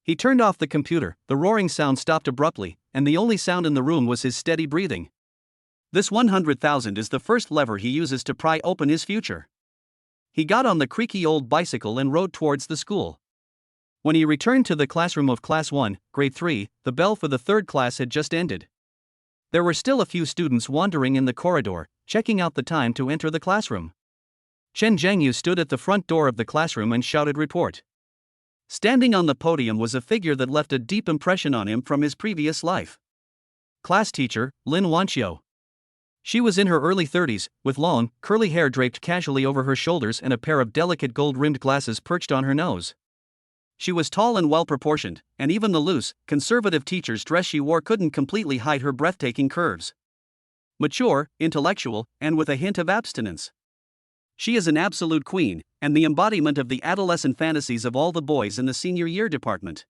He turned off the computer, the roaring sound stopped abruptly, and the only sound in the room was his steady breathing. This 100,000 is the first lever he uses to pry open his future. He got on the creaky old bicycle and rode towards the school. When he returned to the classroom of Class 1, Grade 3, the bell for the third class had just ended. There were still a few students wandering in the corridor, checking out the time to enter the classroom. Chen Zhengyu stood at the front door of the classroom and shouted report. Standing on the podium was a figure that left a deep impression on him from his previous life. Class teacher, Lin Wanxiu. She was in her early 30s, with long, curly hair draped casually over her shoulders and a pair of delicate gold-rimmed glasses perched on her nose. She was tall and well-proportioned, and even the loose, conservative teacher's dress she wore couldn't completely hide her breathtaking curves. Mature, intellectual, and with a hint of abstinence. She is an absolute queen, and the embodiment of the adolescent fantasies of all the boys in the senior year department.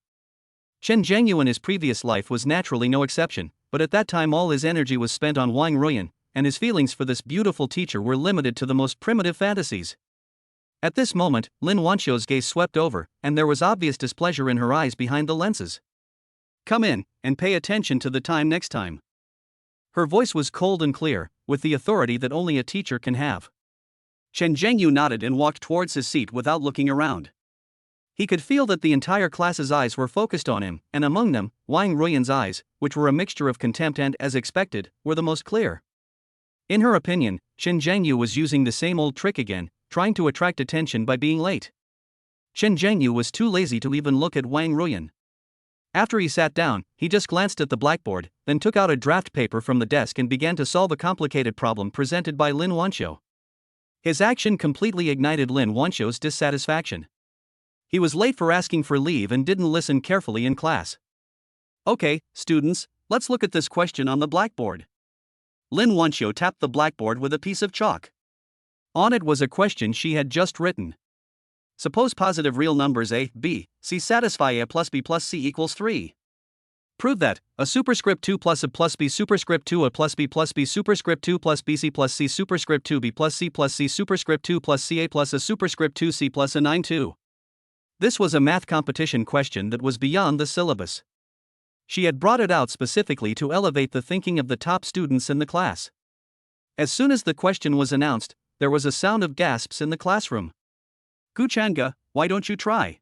Chen Zhengyu in his previous life was naturally no exception, but at that time all his energy was spent on Wang Ruyan, and his feelings for this beautiful teacher were limited to the most primitive fantasies. At this moment, Lin Wanxiu's gaze swept over, and there was obvious displeasure in her eyes behind the lenses. Come in, and pay attention to the time next time. Her voice was cold and clear, with the authority that only a teacher can have. Chen Zhengyu nodded and walked towards his seat without looking around. He could feel that the entire class's eyes were focused on him, and among them, Wang Ruyan's eyes, which were a mixture of contempt and, as expected, were the most clear. In her opinion, Chen Zhengyu was using the same old trick again, trying to attract attention by being late. Chen Zhengyu was too lazy to even look at Wang Ruyan. After he sat down, he just glanced at the blackboard, then took out a draft paper from the desk and began to solve a complicated problem presented by Lin Wanxiu. His action completely ignited Lin Wanxiu's dissatisfaction. He was late for asking for leave and didn't listen carefully in class. Okay, students, let's look at this question on the blackboard. Lin Wanxiu tapped the blackboard with a piece of chalk. On it was a question she had just written. Suppose positive real numbers a, b, c satisfy a plus b plus c equals 3. Prove that a superscript 2 plus a plus b superscript 2 a plus b plus b superscript 2 plus bc plus c superscript 2 b plus c superscript 2 plus ca plus a superscript 2 c plus a 9 2. This was a math competition question that was beyond the syllabus. She had brought it out specifically to elevate the thinking of the top students in the class. As soon as the question was announced, there was a sound of gasps in the classroom. Gu Changa, why don't you try?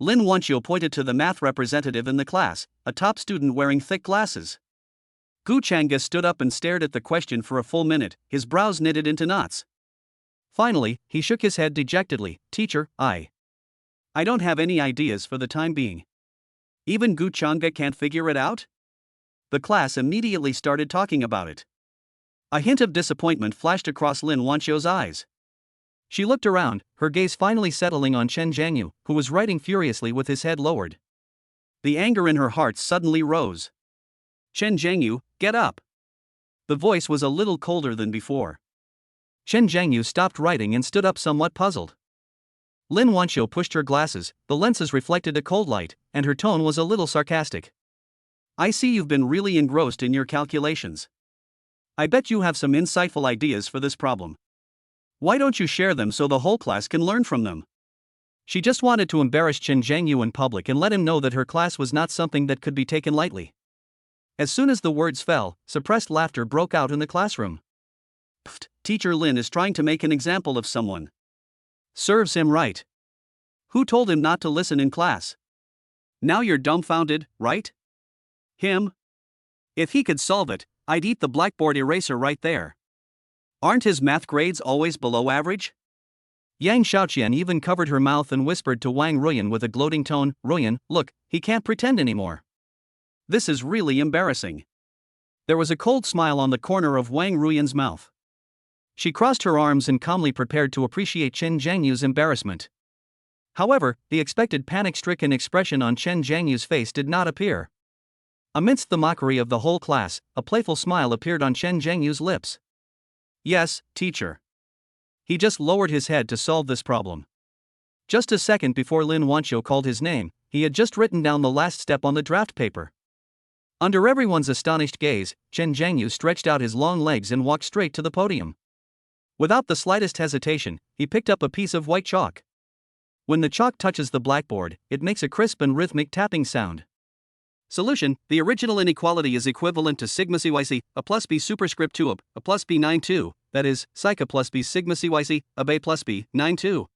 Lin Wanxiu pointed to the math representative in the class, a top student wearing thick glasses. Gu Changa stood up and stared at the question for a full minute, his brows knitted into knots. Finally, he shook his head dejectedly. Teacher, I don't have any ideas for the time being. Even Gu Changa can't figure it out? The class immediately started talking about it. A hint of disappointment flashed across Lin Wanxiu's eyes. She looked around, her gaze finally settling on Chen Zhengyu, who was writing furiously with his head lowered. The anger in her heart suddenly rose. Chen Zhengyu, get up. The voice was a little colder than before. Chen Zhengyu stopped writing and stood up somewhat puzzled. Lin Wanxiu pushed her glasses, the lenses reflected a cold light, and her tone was a little sarcastic. I see you've been really engrossed in your calculations. I bet you have some insightful ideas for this problem. Why don't you share them so the whole class can learn from them? She just wanted to embarrass Chen Zhengyu in public and let him know that her class was not something that could be taken lightly. As soon as the words fell, suppressed laughter broke out in the classroom. Pfft, Teacher Lin is trying to make an example of someone. Serves him right. Who told him not to listen in class? Now you're dumbfounded, right? Him? If he could solve it, I'd eat the blackboard eraser right there. Aren't his math grades always below average? Yang Xiaoqian even covered her mouth and whispered to Wang Ruyan with a gloating tone, Ruyan, look, he can't pretend anymore. This is really embarrassing. There was a cold smile on the corner of Wang Ruyan's mouth. She crossed her arms and calmly prepared to appreciate Chen Jiangyu's embarrassment. However, the expected panic-stricken expression on Chen Jiangyu's face did not appear. Amidst the mockery of the whole class, a playful smile appeared on Chen Jiangyu's lips. Yes, teacher. He just lowered his head to solve this problem. Just a second before Lin Wanqiu called his name, he had just written down the last step on the draft paper. Under everyone's astonished gaze, Chen Jiangyu stretched out his long legs and walked straight to the podium. Without the slightest hesitation, he picked up a piece of white chalk. When the chalk touches the blackboard, it makes a crisp and rhythmic tapping sound. Solution: the original inequality is equivalent to sigma cyc a plus b superscript 2 a plus b 9 2, that is, psych a plus b sigma cyc a plus b 9 2.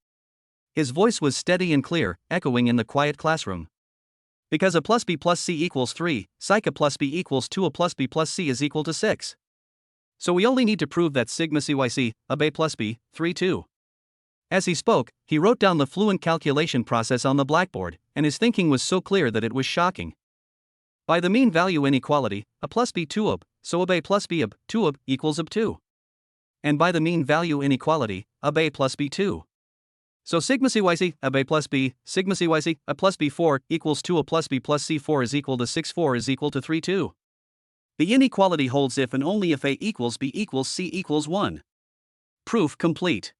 His voice was steady and clear, echoing in the quiet classroom. Because a plus b plus c equals 3, psych a plus b equals 2 a plus b plus c is equal to 6. So we only need to prove that sigma cyc a plus b 3 2. As he spoke, he wrote down the fluent calculation process on the blackboard, and his thinking was so clear that it was shocking. By the mean value inequality, a plus b 2 ab, so ab plus b ab 2 ab equals ab 2. And by the mean value inequality, ab plus b 2. So sigma cyc ab plus b, sigma cyc a plus b 4 equals 2 a plus b plus c 4 is equal to 6 4 is equal to 3 2. The inequality holds if and only if a equals b equals c equals 1. Proof complete.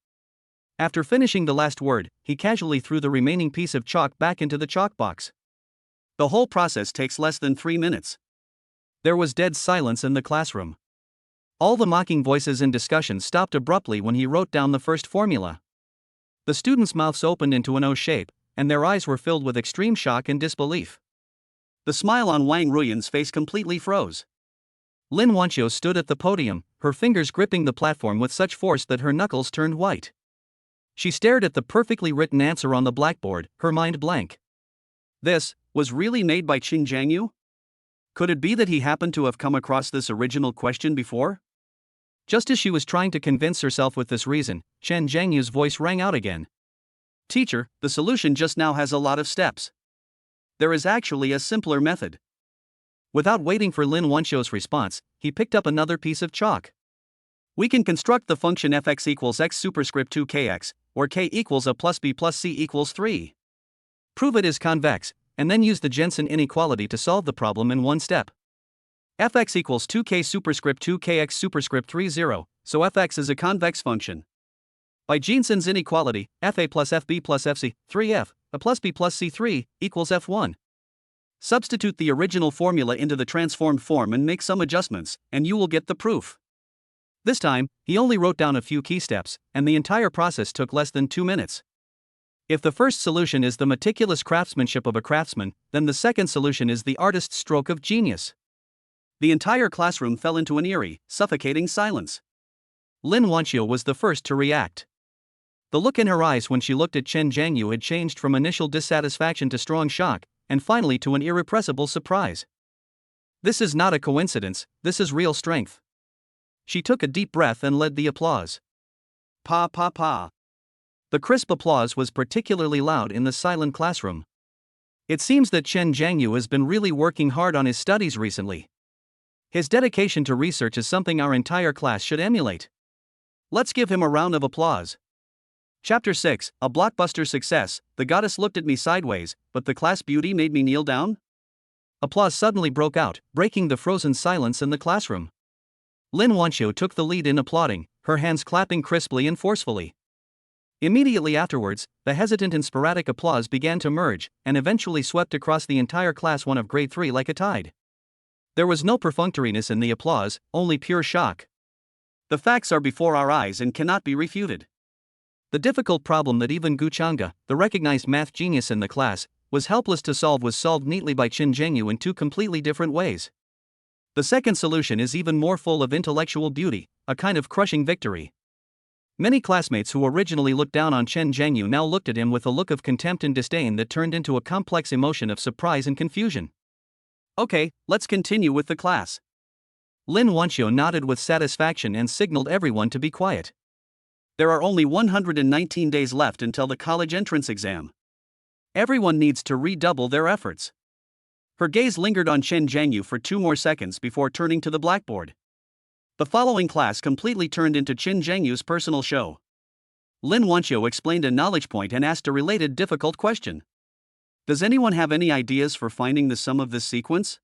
After finishing the last word, he casually threw the remaining piece of chalk back into the chalk box. The whole process takes less than 3 minutes. There was dead silence in the classroom. All the mocking voices and discussion stopped abruptly when he wrote down the first formula. The students' mouths opened into an O shape, and their eyes were filled with extreme shock and disbelief. The smile on Wang Ruyan's face completely froze. Lin Wanqiu stood at the podium, her fingers gripping the platform with such force that her knuckles turned white. She stared at the perfectly written answer on the blackboard, her mind blank. This was really made by Chen Jiangyu? Could it be that he happened to have come across this original question before? Just as she was trying to convince herself with this reason, Chen Jiangyu's voice rang out again. Teacher, the solution just now has a lot of steps. There is actually a simpler method. Without waiting for Lin Wanqiu's response, he picked up another piece of chalk. We can construct the function fx equals x superscript 2 kx, or k equals a plus b plus c equals 3. Prove it is convex, and then use the Jensen inequality to solve the problem in one step. Fx equals 2k superscript 2 kx superscript 3 0, so fx is a convex function. By Jensen's inequality, fa plus fb plus fc, 3f, a plus b plus c3, equals f1. Substitute the original formula into the transformed form and make some adjustments, and you will get the proof. This time, he only wrote down a few key steps, and the entire process took less than 2 minutes. If the first solution is the meticulous craftsmanship of a craftsman, then the second solution is the artist's stroke of genius. The entire classroom fell into an eerie, suffocating silence. Lin Wanqiu was the first to react. The look in her eyes when she looked at Chen Jiangyu had changed from initial dissatisfaction to strong shock, and finally to an irrepressible surprise. This is not a coincidence, this is real strength. She took a deep breath and led the applause. Pa pa pa. The crisp applause was particularly loud in the silent classroom. It seems that Chen Jiangyu has been really working hard on his studies recently. His dedication to research is something our entire class should emulate. Let's give him a round of applause. Chapter 6, a blockbuster success. The goddess looked at me sideways, but the class beauty made me kneel down? Applause suddenly broke out, breaking the frozen silence in the classroom. Lin Wanqiu took the lead in applauding, her hands clapping crisply and forcefully. Immediately afterwards, the hesitant and sporadic applause began to merge, and eventually swept across the entire class 1 of grade 3 like a tide. There was no perfunctoriness in the applause, only pure shock. The facts are before our eyes and cannot be refuted. The difficult problem that even Gu Changge, the recognized math genius in the class, was helpless to solve was solved neatly by Chen Jiangyu in 2 completely different ways. The second solution is even more full of intellectual beauty, a kind of crushing victory. Many classmates who originally looked down on Chen Jiangyu now looked at him with a look of contempt and disdain that turned into a complex emotion of surprise and confusion. Okay, let's continue with the class. Lin Wanqiu nodded with satisfaction and signaled everyone to be quiet. There are only 119 days left until the college entrance exam. Everyone needs to redouble their efforts. Her gaze lingered on Chen Zhengyu for 2 more seconds before turning to the blackboard. The following class completely turned into Chen Zhengyu's personal show. Lin Wanqiu explained a knowledge point and asked a related difficult question. Does anyone have any ideas for finding the sum of this sequence?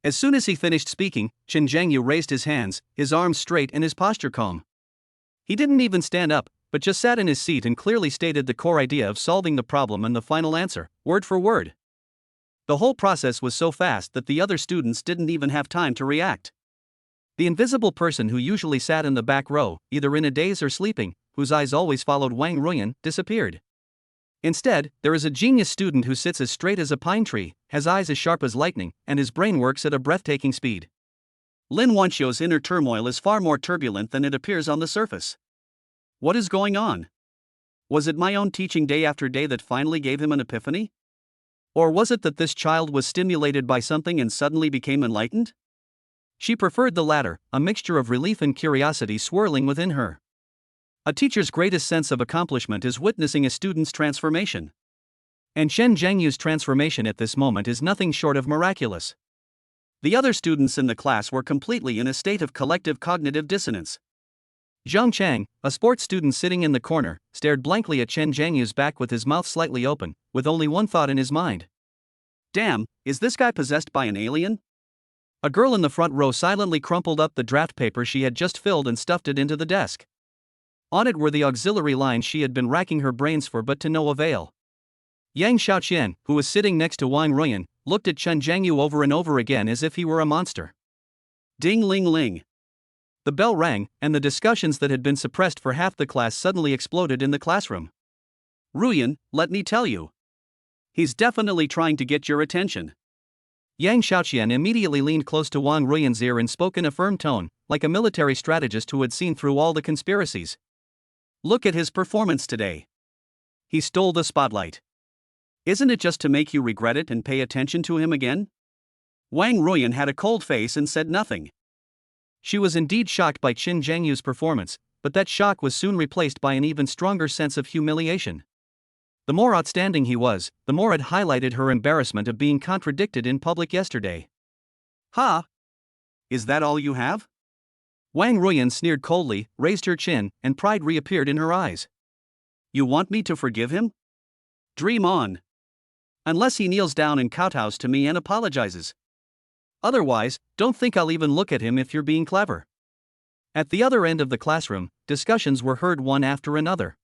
As soon as he finished speaking, Chen Zhengyu raised his hands, his arms straight and his posture calm. He didn't even stand up, but just sat in his seat and clearly stated the core idea of solving the problem and the final answer, word for word. The whole process was so fast that the other students didn't even have time to react. The invisible person who usually sat in the back row, either in a daze or sleeping, whose eyes always followed Wang Ruyan, disappeared. Instead, there is a genius student who sits as straight as a pine tree, has eyes as sharp as lightning, and his brain works at a breathtaking speed. Lin Wanqiu's inner turmoil is far more turbulent than it appears on the surface. What is going on? Was it my own teaching day after day that finally gave him an epiphany? Or was it that this child was stimulated by something and suddenly became enlightened? She preferred the latter, a mixture of relief and curiosity swirling within her. A teacher's greatest sense of accomplishment is witnessing a student's transformation. And Chen Zhengyu's transformation at this moment is nothing short of miraculous. The other students in the class were completely in a state of collective cognitive dissonance. Zhang Chang, a sports student sitting in the corner, stared blankly at Chen Zhengyu's back with his mouth slightly open, with only one thought in his mind. Damn, is this guy possessed by an alien? A girl in the front row silently crumpled up the draft paper she had just filled and stuffed it into the desk. On it were the auxiliary lines she had been racking her brains for, but to no avail. Yang Xiaoqian, who was sitting next to Wang Ruyan, looked at Chen Zhengyu over and over again as if he were a monster. Ding ling ling. The bell rang, and the discussions that had been suppressed for half the class suddenly exploded in the classroom. Ruyan, let me tell you. He's definitely trying to get your attention. Yang Xiaoqian immediately leaned close to Wang Ruyan's ear and spoke in a firm tone, like a military strategist who had seen through all the conspiracies. Look at his performance today. He stole the spotlight. Isn't it just to make you regret it and pay attention to him again? Wang Ruyan had a cold face and said nothing. She was indeed shocked by Chen Zhengyu's performance, but that shock was soon replaced by an even stronger sense of humiliation. The more outstanding he was, the more it highlighted her embarrassment of being contradicted in public yesterday. Ha! Is that all you have? Wang Ruyan sneered coldly, raised her chin, and pride reappeared in her eyes. You want me to forgive him? Dream on. Unless he kneels down and kowtows to me and apologizes. Otherwise, don't think I'll even look at him if you're being clever. At the other end of the classroom, discussions were heard one after another.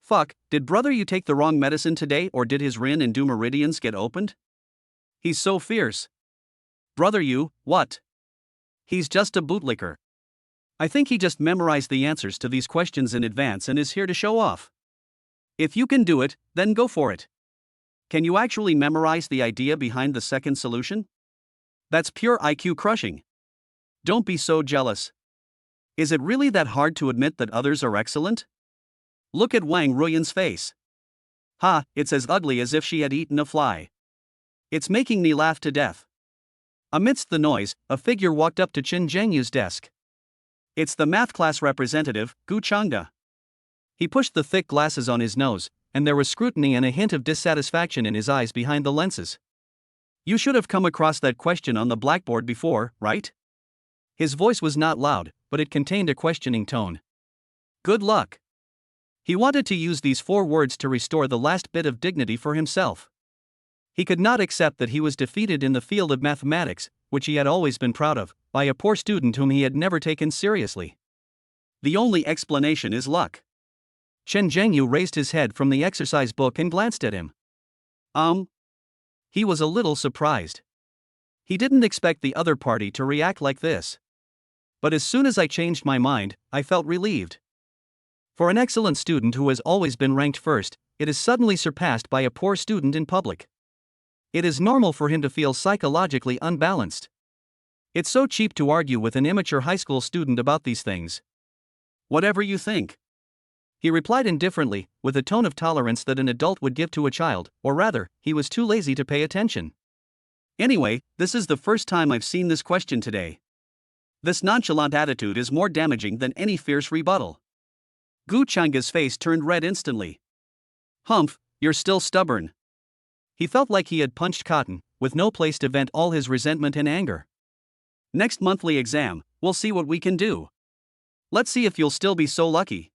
Fuck, did brother you take the wrong medicine today, or did his Rin and Du meridians get opened? He's so fierce. Brother you, what? He's just a bootlicker. I think he just memorized the answers to these questions in advance and is here to show off. If you can do it, then go for it. Can you actually memorize the idea behind the second solution? That's pure IQ crushing. Don't be so jealous. Is it really that hard to admit that others are excellent? Look at Wang Ruyan's face. Ha, it's as ugly as if she had eaten a fly. It's making me laugh to death. Amidst the noise, a figure walked up to Chen Zhengyu's desk. It's the math class representative, Gu Changda. He pushed the thick glasses on his nose, and there was scrutiny and a hint of dissatisfaction in his eyes behind the lenses. You should have come across that question on the blackboard before, right? His voice was not loud, but it contained a questioning tone. Good luck. He wanted to use these 4 words to restore the last bit of dignity for himself. He could not accept that he was defeated in the field of mathematics, which he had always been proud of, by a poor student whom he had never taken seriously. The only explanation is luck. Chen Zhengyu raised his head from the exercise book and glanced at him. He was a little surprised. He didn't expect the other party to react like this. But as soon as I changed my mind, I felt relieved. For an excellent student who has always been ranked first, it is suddenly surpassed by a poor student in public. It is normal for him to feel psychologically unbalanced. It's so cheap to argue with an immature high school student about these things. Whatever you think. He replied indifferently, with a tone of tolerance that an adult would give to a child, or rather, he was too lazy to pay attention. Anyway, this is the first time I've seen this question today. This nonchalant attitude is more damaging than any fierce rebuttal. Gu Changda's face turned red instantly. Humph, you're still stubborn. He felt like he had punched cotton, with no place to vent all his resentment and anger. Next monthly exam, we'll see what we can do. Let's see if you'll still be so lucky.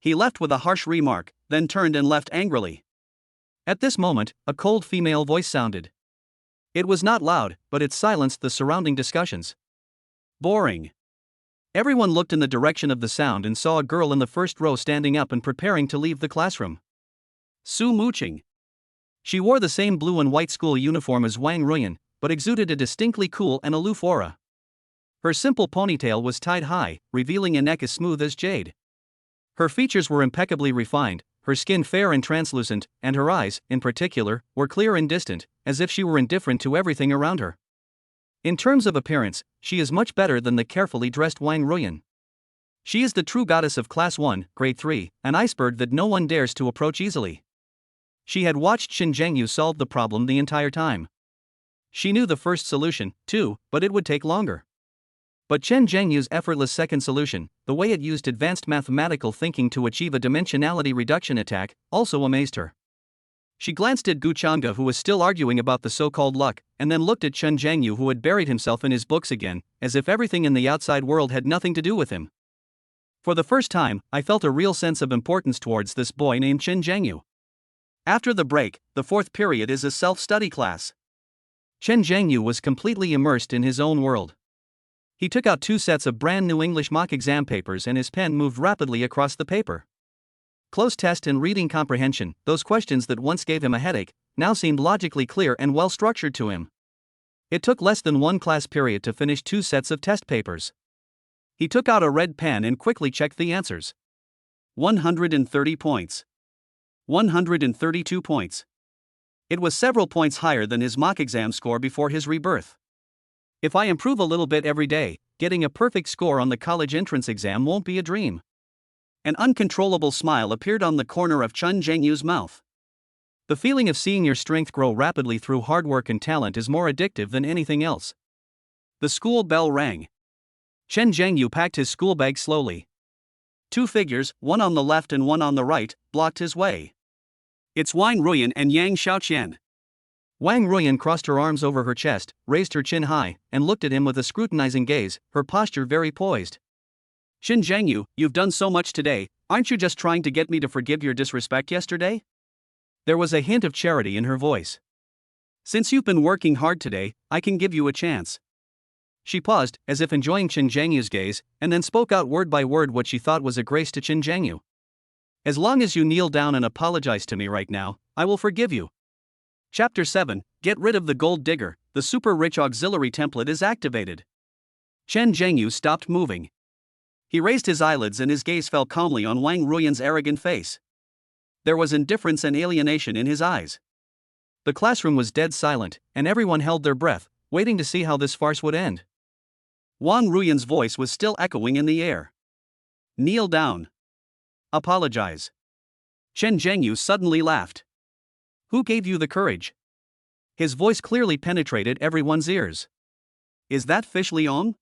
He left with a harsh remark, then turned and left angrily. At this moment, a cold female voice sounded. It was not loud, but it silenced the surrounding discussions. Boring. Everyone looked in the direction of the sound and saw a girl in the first row standing up and preparing to leave the classroom. Su Muqing. She wore the same blue and white school uniform as Wang Ruyan, but exuded a distinctly cool and aloof aura. Her simple ponytail was tied high, revealing a neck as smooth as jade. Her features were impeccably refined, her skin fair and translucent, and her eyes, in particular, were clear and distant, as if she were indifferent to everything around her. In terms of appearance, she is much better than the carefully dressed Wang Ruyan. She is the true goddess of Class 1, Grade 3, an iceberg that no one dares to approach easily. She had watched Qin Zhengyu solve the problem the entire time. She knew the first solution, too, but it would take longer. But Qin Zhengyu's effortless second solution, the way it used advanced mathematical thinking to achieve a dimensionality reduction attack, also amazed her. She glanced at Gu Changge, who was still arguing about the so-called luck, and then looked at Qin Zhengyu, who had buried himself in his books again, as if everything in the outside world had nothing to do with him. For the first time, I felt a real sense of importance towards this boy named Qin Zhengyu. After the break, the fourth period is a self-study class. Qin Zhengyu was completely immersed in his own world. He took out 2 sets of brand new English mock exam papers and his pen moved rapidly across the paper. Close test and reading comprehension, those questions that once gave him a headache, now seemed logically clear and well structured to him. It took less than 1 class period to finish 2 sets of test papers. He took out a red pen and quickly checked the answers. 130 points. 132 points. It was several points higher than his mock exam score before his rebirth. If I improve a little bit every day, getting a perfect score on the college entrance exam won't be a dream. An uncontrollable smile appeared on the corner of Qin Zhengyu's mouth. The feeling of seeing your strength grow rapidly through hard work and talent is more addictive than anything else. The school bell rang. Qin Zhengyu packed his school bag slowly. 2 figures, one on the left and one on the right, blocked his way. It's Wang Ruyan and Yang Xiaoqian. Wang Ruyan crossed her arms over her chest, raised her chin high, and looked at him with a scrutinizing gaze, her posture very poised. Qin Zhengyu, you've done so much today, aren't you just trying to get me to forgive your disrespect yesterday? There was a hint of charity in her voice. Since you've been working hard today, I can give you a chance. She paused, as if enjoying Qin Zhengyu's gaze, and then spoke out word by word what she thought was a grace to Qin Zhengyu. As long as you kneel down and apologize to me right now, I will forgive you. Chapter 7, Get rid of the gold digger, the super rich auxiliary template is activated. Qin Zhengyu stopped moving. He raised his eyelids and his gaze fell calmly on Wang Ruyan's arrogant face. There was indifference and alienation in his eyes. The classroom was dead silent, and everyone held their breath, waiting to see how this farce would end. Wang Ruyan's voice was still echoing in the air. Kneel down. Apologize. Qin Zhengyu suddenly laughed. Who gave you the courage? His voice clearly penetrated everyone's ears. Is that Fish Liang?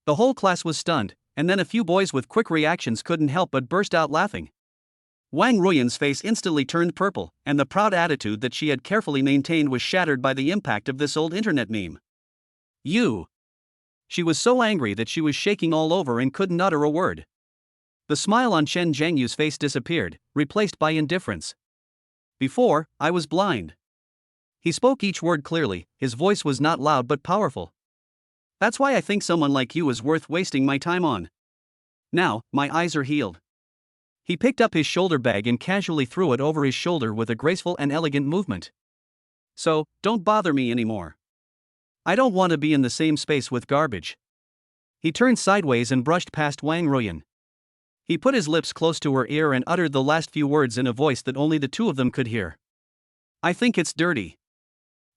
The whole class was stunned, and then a few boys with quick reactions couldn't help but burst out laughing. Wang Ruyan's face instantly turned purple, and the proud attitude that she had carefully maintained was shattered by the impact of this old internet meme. You! She was so angry that she was shaking all over and couldn't utter a word. The smile on Qin Zhengyu's face disappeared, replaced by indifference. Before, I was blind. He spoke each word clearly, his voice was not loud but powerful. That's why I think someone like you is worth wasting my time on. Now, my eyes are healed. He picked up his shoulder bag and casually threw it over his shoulder with a graceful and elegant movement. So, don't bother me anymore. I don't want to be in the same space with garbage. He turned sideways and brushed past Wang Ruyan. He put his lips close to her ear and uttered the last few words in a voice that only the two of them could hear. I think it's dirty.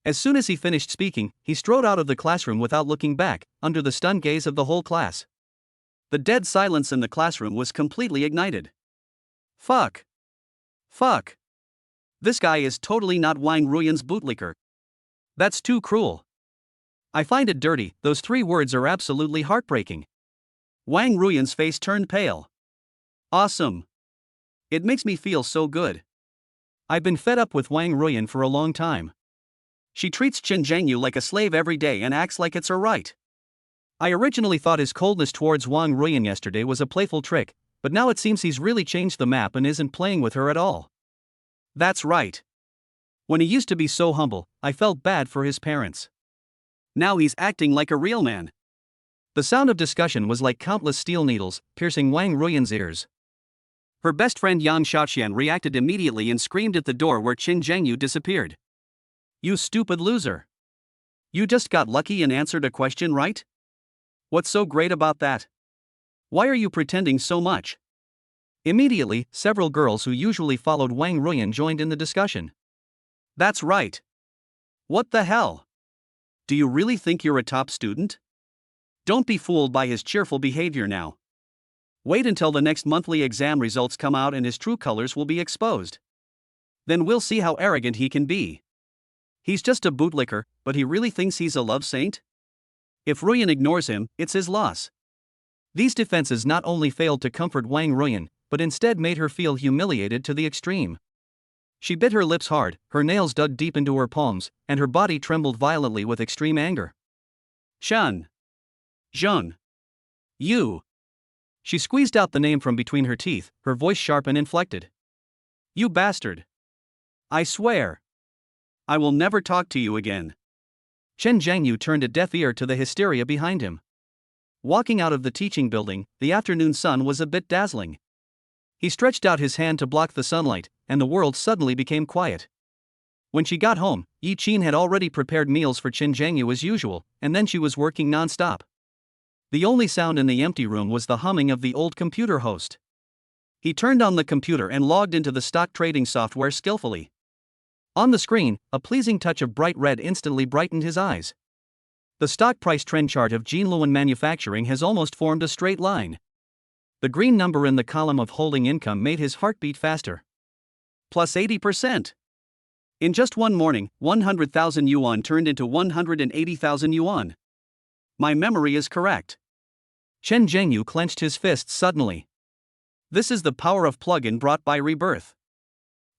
As soon as he finished speaking, he strode out of the classroom without looking back, under the stunned gaze of the whole class. The dead silence in the classroom was completely ignited. Fuck. Fuck. This guy is totally not Wang Ruyan's bootlicker. That's too cruel. I find it dirty, those 3 words are absolutely heartbreaking. Wang Ruyan's face turned pale. Awesome. It makes me feel so good. I've been fed up with Wang Ruyan for a long time. She treats Chen Zhengyu like a slave every day and acts like it's her right. I originally thought his coldness towards Wang Ruyan yesterday was a playful trick, but now it seems he's really changed the map and isn't playing with her at all. That's right. When he used to be so humble, I felt bad for his parents. Now he's acting like a real man. The sound of discussion was like countless steel needles, piercing Wang Ruyan's ears. Her best friend Yang Shaoqian reacted immediately and screamed at the door where Chen Zhengyu disappeared. You stupid loser. You just got lucky and answered a question right? What's so great about that? Why are you pretending so much? Immediately, several girls who usually followed Wang Ruyan joined in the discussion. That's right. What the hell? Do you really think you're a top student? Don't be fooled by his cheerful behavior now. Wait until the next monthly exam results come out and his true colors will be exposed. Then we'll see how arrogant he can be. He's just a bootlicker, but he really thinks he's a love saint? If Ruyan ignores him, it's his loss. These defenses not only failed to comfort Wang Ruyan, but instead made her feel humiliated to the extreme. She bit her lips hard, her nails dug deep into her palms, and her body trembled violently with extreme anger. Shan. Zheng. You. She squeezed out the name from between her teeth, her voice sharp and inflected. You bastard. I swear. I will never talk to you again. Chen Zhengyu turned a deaf ear to the hysteria behind him. Walking out of the teaching building, the afternoon sun was a bit dazzling. He stretched out his hand to block the sunlight, and the world suddenly became quiet. When she got home, Yi Qin had already prepared meals for Chen Zhengyu as usual, and then she was working non-stop. The only sound in the empty room was the humming of the old computer host. He turned on the computer and logged into the stock trading software skillfully. On the screen, a pleasing touch of bright red instantly brightened his eyes. The stock price trend chart of Jinluan Manufacturing has almost formed a straight line. The green number in the column of holding income made his heart beat faster. Plus 80%. In just one morning, 100,000 yuan turned into 180,000 yuan. My memory is correct. Chen Zhengyu clenched his fists suddenly. This is the power of plug-in brought by rebirth.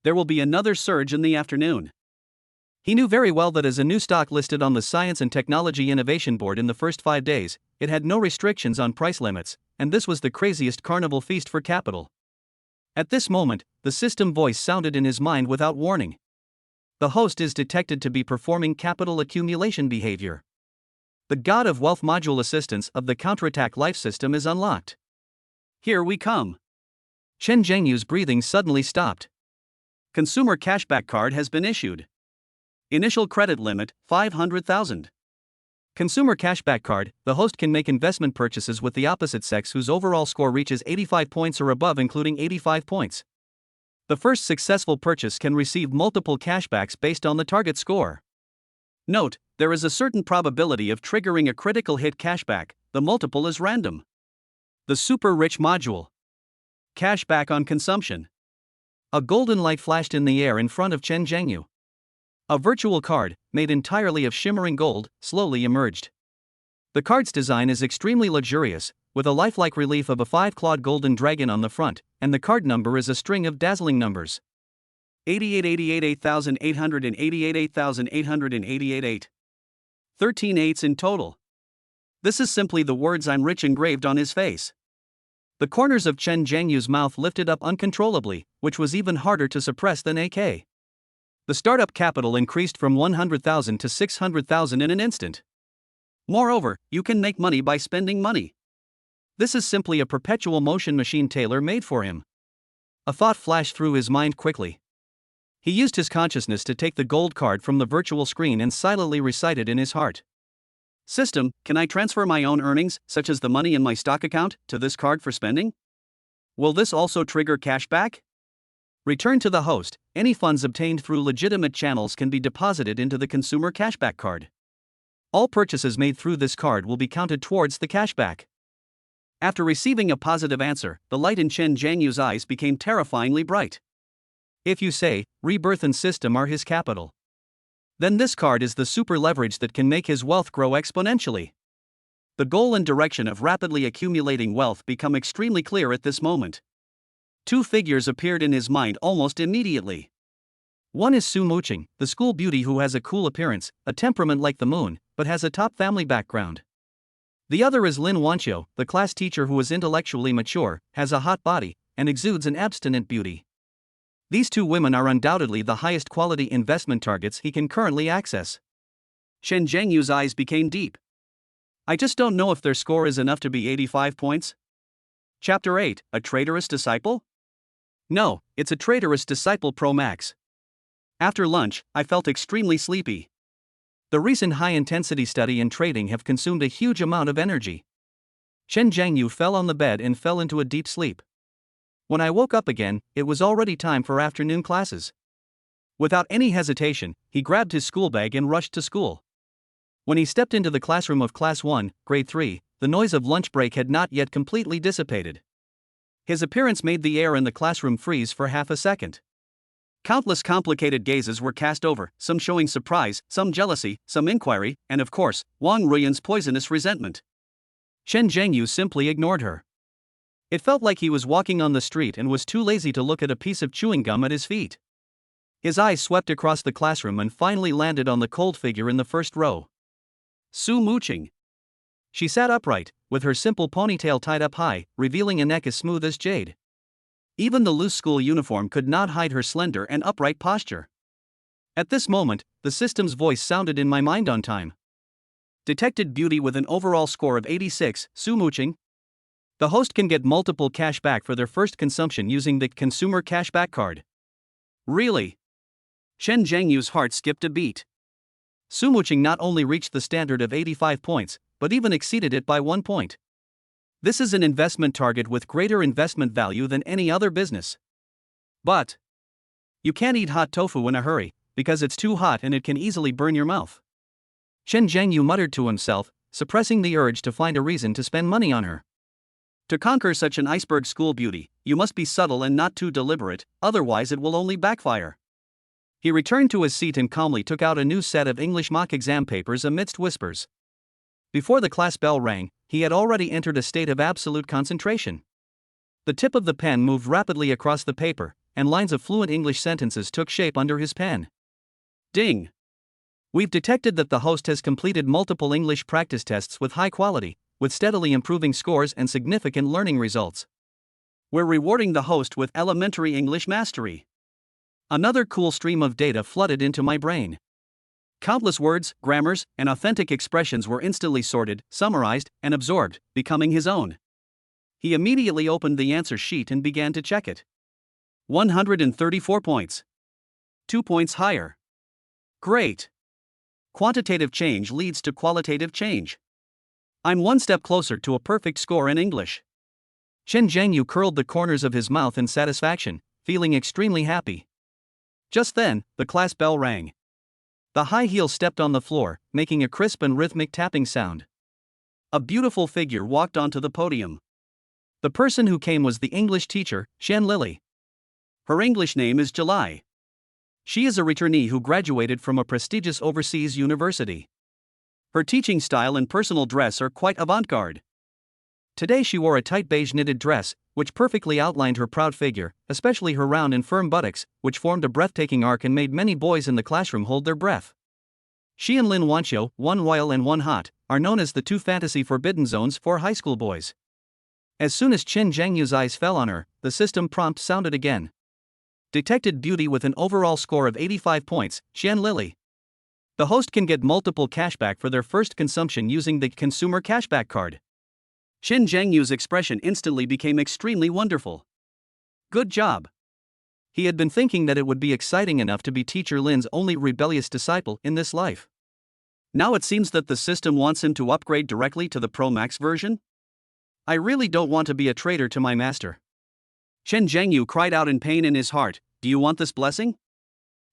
There will be another surge in the afternoon. He knew very well that as a new stock listed on the Science and Technology Innovation Board in the first 5 days, it had no restrictions on price limits, and this was the craziest carnival feast for capital. At this moment, the system voice sounded in his mind without warning. The host is detected to be performing capital accumulation behavior. The God of Wealth module assistance of the counterattack life system is unlocked. Here we come. Chen Zhengyu's breathing suddenly stopped. Consumer cashback card has been issued. Initial credit limit, 500,000. Consumer cashback card, the host can make investment purchases with the opposite sex whose overall score reaches 85 points or above including 85 points. The first successful purchase can receive multiple cashbacks based on the target score. Note, there is a certain probability of triggering a critical hit cashback, the multiple is random. The Super Rich module. Cashback on consumption. A golden light flashed in the air in front of Chen Zhengyu. A virtual card, made entirely of shimmering gold, slowly emerged. The card's design is extremely luxurious, with a lifelike relief of a 5-clawed golden dragon on the front, and the card number is a string of dazzling numbers. 8888 8888 8888 8. 13 eights in total. This is simply the words I'm rich engraved on his face. The corners of Chen Zhengyu's mouth lifted up uncontrollably, which was even harder to suppress than AK. The startup capital increased from 100,000 to 600,000 in an instant. Moreover, you can make money by spending money. This is simply a perpetual motion machine tailor-made for him. A thought flashed through his mind quickly. He used his consciousness to take the gold card from the virtual screen and silently recited in his heart. System, can I transfer my own earnings, such as the money in my stock account, to this card for spending? Will this also trigger cashback? Return to the host, any funds obtained through legitimate channels can be deposited into the consumer cashback card. All purchases made through this card will be counted towards the cashback. After receiving a positive answer, the light in Chen Zhengyu's eyes became terrifyingly bright. If you say, rebirth and system are his capital, then this card is the super leverage that can make his wealth grow exponentially. The goal and direction of rapidly accumulating wealth become extremely clear at this moment. Two figures appeared in his mind almost immediately. One is Su Muqing, the school beauty who has a cool appearance, a temperament like the moon, but has a top family background. The other is Lin Wanqiu, the class teacher who is intellectually mature, has a hot body, and exudes an abstinent beauty. These two women are undoubtedly the highest quality investment targets he can currently access. Shen Zhengyu's eyes became deep. I just don't know if their score is enough to be 85 points. Chapter 8, A Traitorous Disciple? No, it's a traitorous disciple Pro Max. After lunch, I felt extremely sleepy. The recent high-intensity study and trading have consumed a huge amount of energy. Shen Zhengyu fell on the bed and fell into a deep sleep. When I woke up again, it was already time for afternoon classes. Without any hesitation, he grabbed his school bag and rushed to school. When he stepped into the classroom of Class 1, Grade 3, the noise of lunch break had not yet completely dissipated. His appearance made the air in the classroom freeze for half a second. Countless complicated gazes were cast over, some showing surprise, some jealousy, some inquiry, and of course, Wang Ruiyan's poisonous resentment. Shen Zhengyu simply ignored her. It felt like he was walking on the street and was too lazy to look at a piece of chewing gum at his feet. His eyes swept across the classroom and finally landed on the cold figure in the first row. Su Muqing. She sat upright, with her simple ponytail tied up high, revealing a neck as smooth as jade. Even the loose school uniform could not hide her slender and upright posture. At this moment, the system's voice sounded in my mind on time. Detected beauty with an overall score of 86, Su Muqing. The host can get multiple cash back for their first consumption using the consumer cashback card. Really? Shen Zhengyu's heart skipped a beat. Su Muqing not only reached the standard of 85 points, but even exceeded it by 1 point. This is an investment target with greater investment value than any other business. But you can't eat hot tofu in a hurry, because it's too hot and it can easily burn your mouth. Shen Zhengyu muttered to himself, suppressing the urge to find a reason to spend money on her. To conquer such an iceberg school beauty, you must be subtle and not too deliberate, otherwise it will only backfire. He returned to his seat and calmly took out a new set of English mock exam papers amidst whispers. Before the class bell rang, he had already entered a state of absolute concentration. The tip of the pen moved rapidly across the paper, and lines of fluent English sentences took shape under his pen. Ding! We've detected that the host has completed multiple English practice tests with high quality, with steadily improving scores and significant learning results. We're rewarding the host with elementary English mastery. Another cool stream of data flooded into my brain. Countless words, grammars, and authentic expressions were instantly sorted, summarized, and absorbed, becoming his own. He immediately opened the answer sheet and began to check it. 134 points. 2 points higher. Great. Quantitative change leads to qualitative change. I'm one step closer to a perfect score in English. Shen Zhengyu curled the corners of his mouth in satisfaction, feeling extremely happy. Just then, the class bell rang. The high heel stepped on the floor, making a crisp and rhythmic tapping sound. A beautiful figure walked onto the podium. The person who came was the English teacher, Shen Lily. Her English name is July. She is a returnee who graduated from a prestigious overseas university. Her teaching style and personal dress are quite avant-garde. Today she wore a tight beige knitted dress, which perfectly outlined her proud figure, especially her round and firm buttocks, which formed a breathtaking arc and made many boys in the classroom hold their breath. She and Lin Wanqiu, one wild and one hot, are known as the two fantasy forbidden zones for high school boys. As soon as Shen Zhengyu's eyes fell on her, the system prompt sounded again. Detected beauty with an overall score of 85 points, Shen Lily. The host can get multiple cashback for their first consumption using the consumer cashback card. Shen Zhengyu's expression instantly became extremely wonderful. Good job. He had been thinking that it would be exciting enough to be teacher Lin's only rebellious disciple in this life. Now it seems that the system wants him to upgrade directly to the Pro Max version? I really don't want to be a traitor to my master. Shen Zhengyu cried out in pain in his heart, "Do you want this blessing?"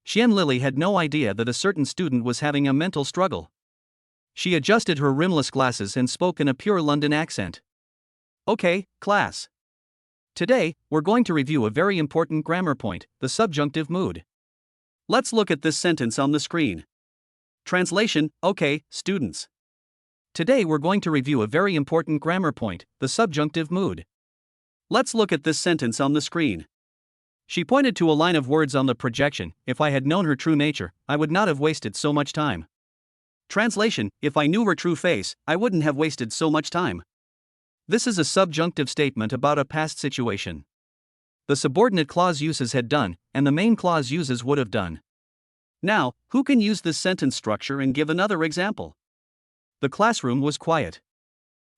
Shen Lily had no idea that a certain student was having a mental struggle. She adjusted her rimless glasses and spoke in a pure London accent. Okay, class. Today, we're going to review a very important grammar point, the subjunctive mood. Let's look at this sentence on the screen. Translation: Okay, students. Today we're going to review a very important grammar point, the subjunctive mood. Let's look at this sentence on the screen. She pointed to a line of words on the projection. If I had known her true nature, I would not have wasted so much time. Translation: if I knew her true face, I wouldn't have wasted so much time. This is a subjunctive statement about a past situation. The subordinate clause uses had done, and the main clause uses would have done. Now, who can use this sentence structure and give another example? The classroom was quiet.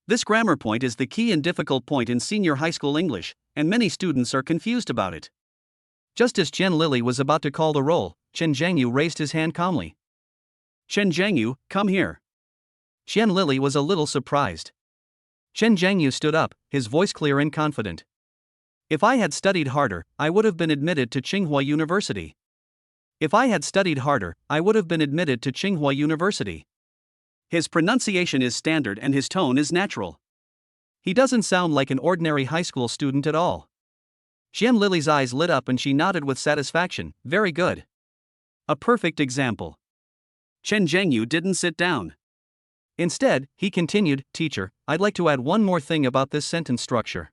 This grammar point is the key and difficult point in senior high school English, and many students are confused about it. Just as Chen Lili was about to call the roll, Chen Zhengyu raised his hand calmly. Chen Zhengyu, come here. Chen Lili was a little surprised. Chen Zhengyu stood up, his voice clear and confident. If I had studied harder, I would have been admitted to Tsinghua University. If I had studied harder, I would have been admitted to Tsinghua University. His pronunciation is standard and his tone is natural. He doesn't sound like an ordinary high school student at all. Chen Lili's eyes lit up and she nodded with satisfaction. Very good. A perfect example. Chen Zhengyu didn't sit down. Instead, he continued, Teacher, I'd like to add one more thing about this sentence structure.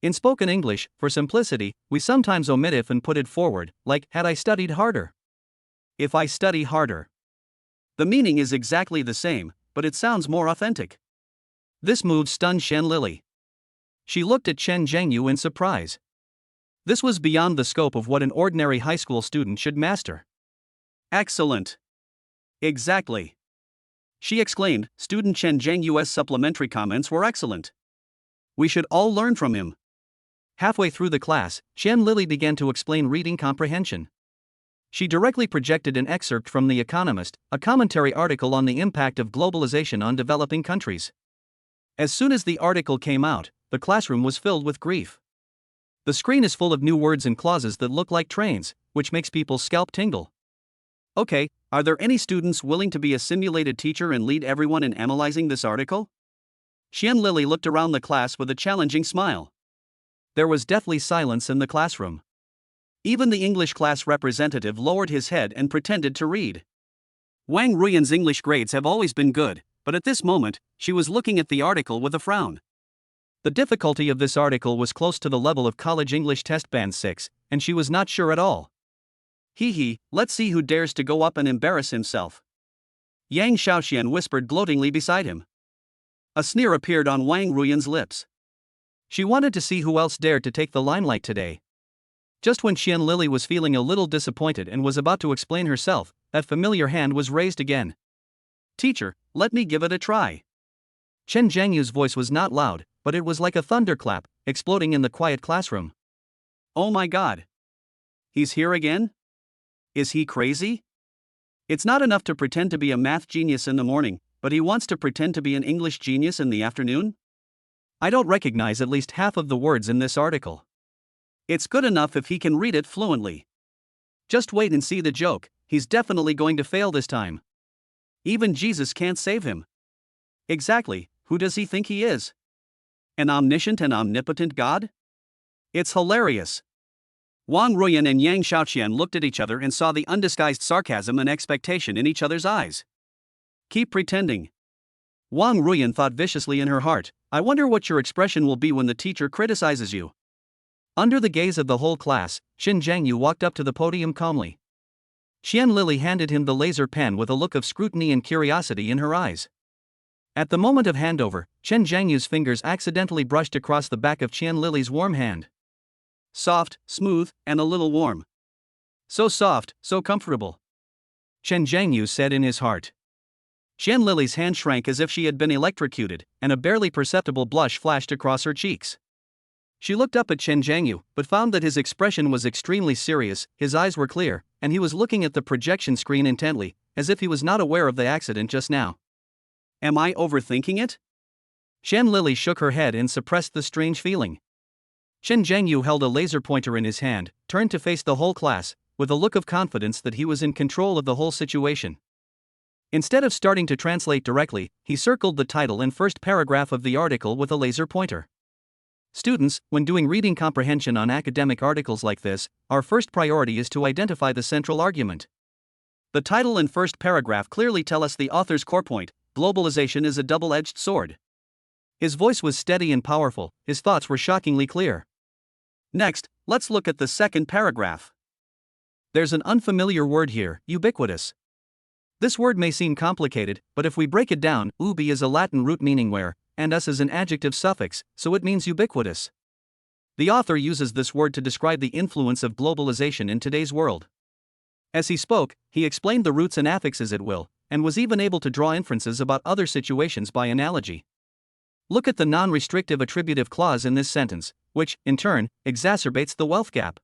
In spoken English, for simplicity, we sometimes omit if and put it forward, like, had I studied harder. If I study harder. The meaning is exactly the same, but it sounds more authentic. This move stunned Chen Lili. She looked at Chen Zhengyu in surprise. This was beyond the scope of what an ordinary high school student should master. Excellent. Exactly. She exclaimed, Student Chen Zhengyu's supplementary comments were excellent. We should all learn from him. Halfway through the class, Chen Lili began to explain reading comprehension. She directly projected an excerpt from The Economist, a commentary article on the impact of globalization on developing countries. As soon as the article came out, the classroom was filled with grief. The screen is full of new words and clauses that look like trains, which makes people's scalp tingle. Okay, are there any students willing to be a simulated teacher and lead everyone in analyzing this article? Chen Lili looked around the class with a challenging smile. There was deathly silence in the classroom. Even the English class representative lowered his head and pretended to read. Wang Ruyan's English grades have always been good, but at this moment, she was looking at the article with a frown. The difficulty of this article was close to the level of college English test band 6, and she was not sure at all. Hee, let's see who dares to go up and embarrass himself. Yang Shaoxian whispered gloatingly beside him. A sneer appeared on Wang Ruyan's lips. She wanted to see who else dared to take the limelight today. Just when Chen Lili was feeling a little disappointed and was about to explain herself, that familiar hand was raised again. Teacher, let me give it a try. Chen Zhengyu's voice was not loud, but it was like a thunderclap, exploding in the quiet classroom. Oh my God. He's here again? Is he crazy? It's not enough to pretend to be a math genius in the morning, but he wants to pretend to be an English genius in the afternoon? I don't recognize at least half of the words in this article. It's good enough if he can read it fluently. Just wait and see the joke, he's definitely going to fail this time. Even Jesus can't save him. Exactly, who does he think he is? An omniscient and omnipotent God? It's hilarious. Wang Ruyan and Yang Shaoqian looked at each other and saw the undisguised sarcasm and expectation in each other's eyes. Keep pretending. Wang Ruyan thought viciously in her heart, I wonder what your expression will be when the teacher criticizes you. Under the gaze of the whole class, Chen Zhengyu walked up to the podium calmly. Chen Lili handed him the laser pen with a look of scrutiny and curiosity in her eyes. At the moment of handover, Chen Zhengyu's fingers accidentally brushed across the back of Chen Lili's warm hand. Soft, smooth, and a little warm. So soft, so comfortable. Chen Zhengyu said in his heart. Chen Lili's hand shrank as if she had been electrocuted, and a barely perceptible blush flashed across her cheeks. She looked up at Chen Zhengyu, but found that his expression was extremely serious, his eyes were clear, and he was looking at the projection screen intently, as if he was not aware of the accident just now. Am I overthinking it? Chen Lili shook her head and suppressed the strange feeling. Chen Zhengyu held a laser pointer in his hand, turned to face the whole class, with a look of confidence that he was in control of the whole situation. Instead of starting to translate directly, he circled the title and first paragraph of the article with a laser pointer. Students, when doing reading comprehension on academic articles like this, our first priority is to identify the central argument. The title and first paragraph clearly tell us the author's core point: globalization is a double-edged sword. His voice was steady and powerful, his thoughts were shockingly clear. Next, let's look at the second paragraph. There's an unfamiliar word here, ubiquitous. This word may seem complicated, but if we break it down, ubi is a Latin root meaning where, and us is an adjective suffix, so it means ubiquitous. The author uses this word to describe the influence of globalization in today's world. As he spoke, he explained the roots and affixes at will, and was even able to draw inferences about other situations by analogy. Look at the non-restrictive attributive clause in this sentence, which, in turn, exacerbates the wealth gap.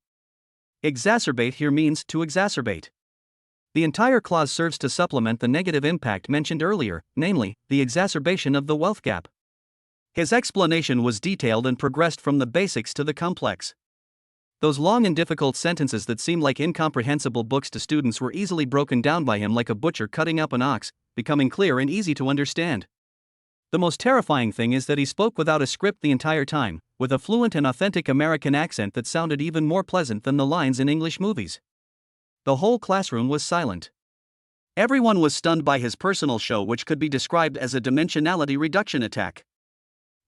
Exacerbate here means to exacerbate. The entire clause serves to supplement the negative impact mentioned earlier, namely, the exacerbation of the wealth gap. His explanation was detailed and progressed from the basics to the complex. Those long and difficult sentences that seem like incomprehensible books to students were easily broken down by him like a butcher cutting up an ox, becoming clear and easy to understand. The most terrifying thing is that he spoke without a script the entire time, with a fluent and authentic American accent that sounded even more pleasant than the lines in English movies. The whole classroom was silent. Everyone was stunned by his personal show, which could be described as a dimensionality reduction attack.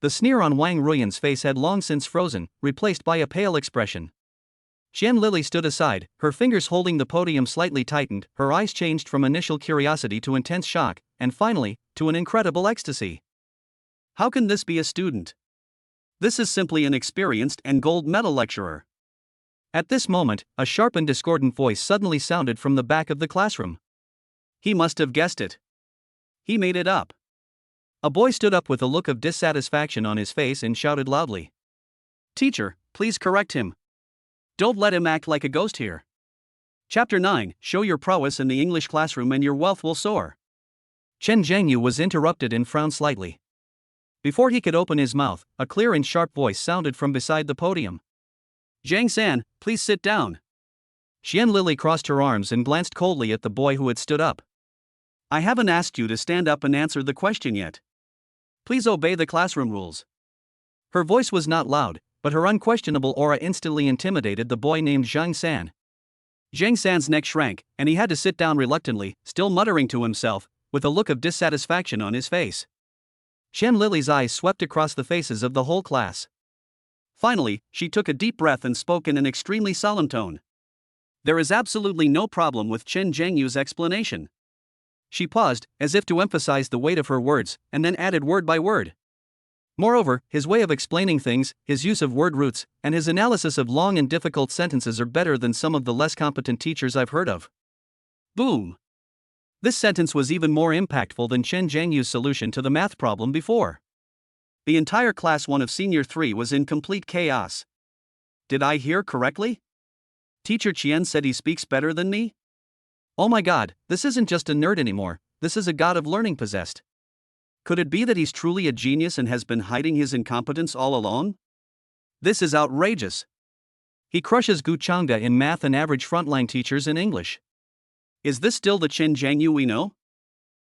The sneer on Wang Ruiyan's face had long since frozen, replaced by a pale expression. Qian Lili stood aside, her fingers holding the podium slightly tightened, her eyes changed from initial curiosity to intense shock, and finally, to an incredible ecstasy. How can this be a student? This is simply an experienced and gold medal lecturer. At this moment, a sharp and discordant voice suddenly sounded from the back of the classroom. He must have guessed it. He made it up. A boy stood up with a look of dissatisfaction on his face and shouted loudly. Teacher, please correct him. Don't let him act like a ghost here. Chapter 9, Show your prowess in the English classroom and your wealth will soar. Chen Zhengyu was interrupted and frowned slightly. Before he could open his mouth, a clear and sharp voice sounded from beside the podium. Zhang San, please sit down. Qian Lili crossed her arms and glanced coldly at the boy who had stood up. I haven't asked you to stand up and answer the question yet. Please obey the classroom rules. Her voice was not loud, but her unquestionable aura instantly intimidated the boy named Zhang San. Zhang San's neck shrank, and he had to sit down reluctantly, still muttering to himself, with a look of dissatisfaction on his face. Qian Lili's eyes swept across the faces of the whole class. Finally, she took a deep breath and spoke in an extremely solemn tone. There is absolutely no problem with Chen Zhengyu's explanation. She paused, as if to emphasize the weight of her words, and then added word by word. Moreover, his way of explaining things, his use of word roots, and his analysis of long and difficult sentences are better than some of the less competent teachers I've heard of. Boom! This sentence was even more impactful than Chen Zhengyu's solution to the math problem before. The entire class 1 of Senior 3 was in complete chaos. Did I hear correctly? Teacher Qian said he speaks better than me? Oh my god, this isn't just a nerd anymore, this is a god of learning possessed. Could it be that he's truly a genius and has been hiding his incompetence all along? This is outrageous. He crushes Gu Changda in math and average frontline teachers in English. Is this still the Chen Zhengyu we know?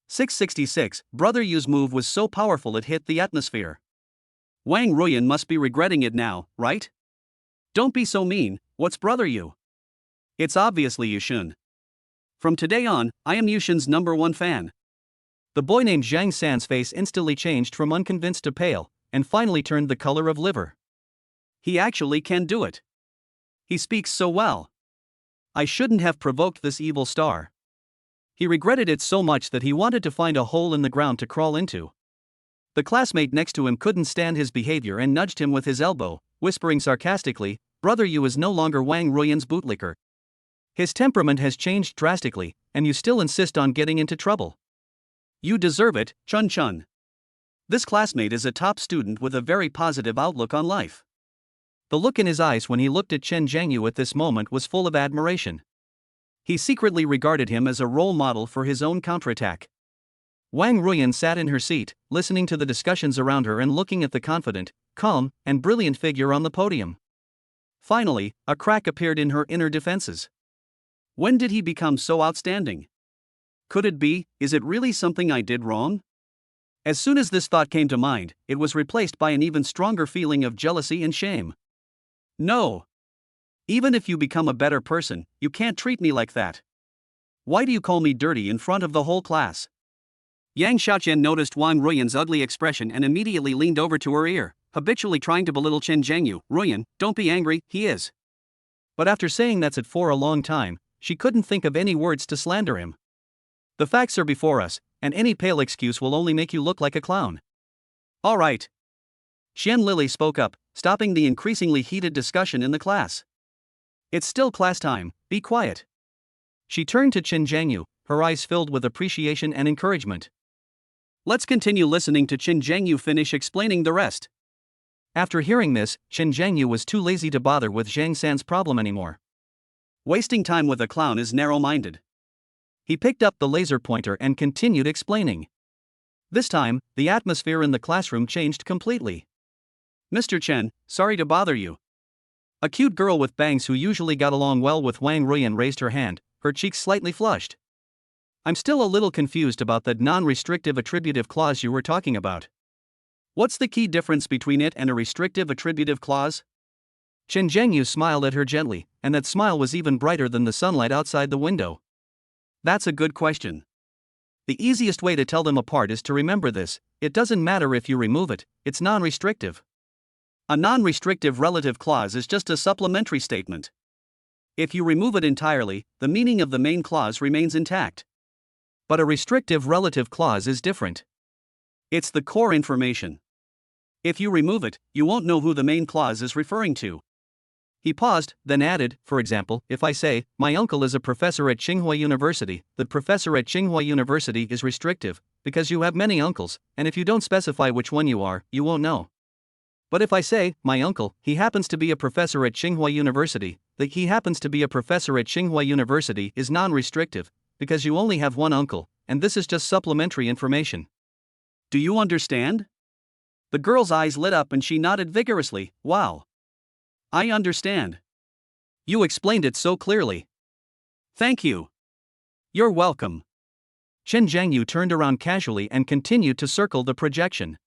666, Brother Yu's move was so powerful it hit the atmosphere. Wang Ruiyan must be regretting it now, right? Don't be so mean, what's Brother Yu? It's obviously Yushun. From today on, I am Yushun's #1 fan. The boy named Zhang San's face instantly changed from unconvinced to pale, and finally turned the color of liver. He actually can do it. He speaks so well. I shouldn't have provoked this evil star. He regretted it so much that he wanted to find a hole in the ground to crawl into. The classmate next to him couldn't stand his behavior and nudged him with his elbow, whispering sarcastically, Brother Yu is no longer Wang Ruiyan's bootlicker. His temperament has changed drastically, and you still insist on getting into trouble. You deserve it, Chun Chun. This classmate is a top student with a very positive outlook on life. The look in his eyes when he looked at Chen Zhengyu at this moment was full of admiration. He secretly regarded him as a role model for his own counterattack. Wang Ruiyan sat in her seat, listening to the discussions around her and looking at the confident, calm, and brilliant figure on the podium. Finally, a crack appeared in her inner defenses. When did he become so outstanding? Could it be, is it really something I did wrong? As soon as this thought came to mind, it was replaced by an even stronger feeling of jealousy and shame. No. Even if you become a better person, you can't treat me like that. Why do you call me dirty in front of the whole class? Yang Xiaoqian noticed Wang Ruiyan's ugly expression and immediately leaned over to her ear, habitually trying to belittle Chen Zhengyu. Ruiyan, don't be angry, he is. But after saying that's it for a long time, she couldn't think of any words to slander him. The facts are before us, and any pale excuse will only make you look like a clown. All right. Qian Lili spoke up, stopping the increasingly heated discussion in the class. It's still class time, be quiet. She turned to Qin Zhengyu, her eyes filled with appreciation and encouragement. Let's continue listening to Qin Zhengyu finish explaining the rest. After hearing this, Qin Zhengyu was too lazy to bother with Zhang San's problem anymore. Wasting time with a clown is narrow-minded. He picked up the laser pointer and continued explaining. This time, the atmosphere in the classroom changed completely. Mr. Chen, sorry to bother you. A cute girl with bangs who usually got along well with Wang Ruyan raised her hand, her cheeks slightly flushed. I'm still a little confused about that non-restrictive attributive clause you were talking about. What's the key difference between it and a restrictive attributive clause? Qin Zhengyu smiled at her gently, and that smile was even brighter than the sunlight outside the window. That's a good question. The easiest way to tell them apart is to remember this: it doesn't matter if you remove it, it's non-restrictive. A non-restrictive relative clause is just a supplementary statement. If you remove it entirely, the meaning of the main clause remains intact. But a restrictive relative clause is different. It's the core information. If you remove it, you won't know who the main clause is referring to. He paused, then added, for example, if I say, my uncle is a professor at Tsinghua University, the professor at Tsinghua University is restrictive, because you have many uncles, and if you don't specify which one you are, you won't know. But if I say, my uncle, he happens to be a professor at Tsinghua University, the he happens to be a professor at Tsinghua University is non-restrictive, because you only have one uncle, and this is just supplementary information. Do you understand? The girl's eyes lit up and she nodded vigorously. Wow. I understand. You explained it so clearly. Thank you. You're welcome. Qin Zhengyu turned around casually and continued to circle the projection.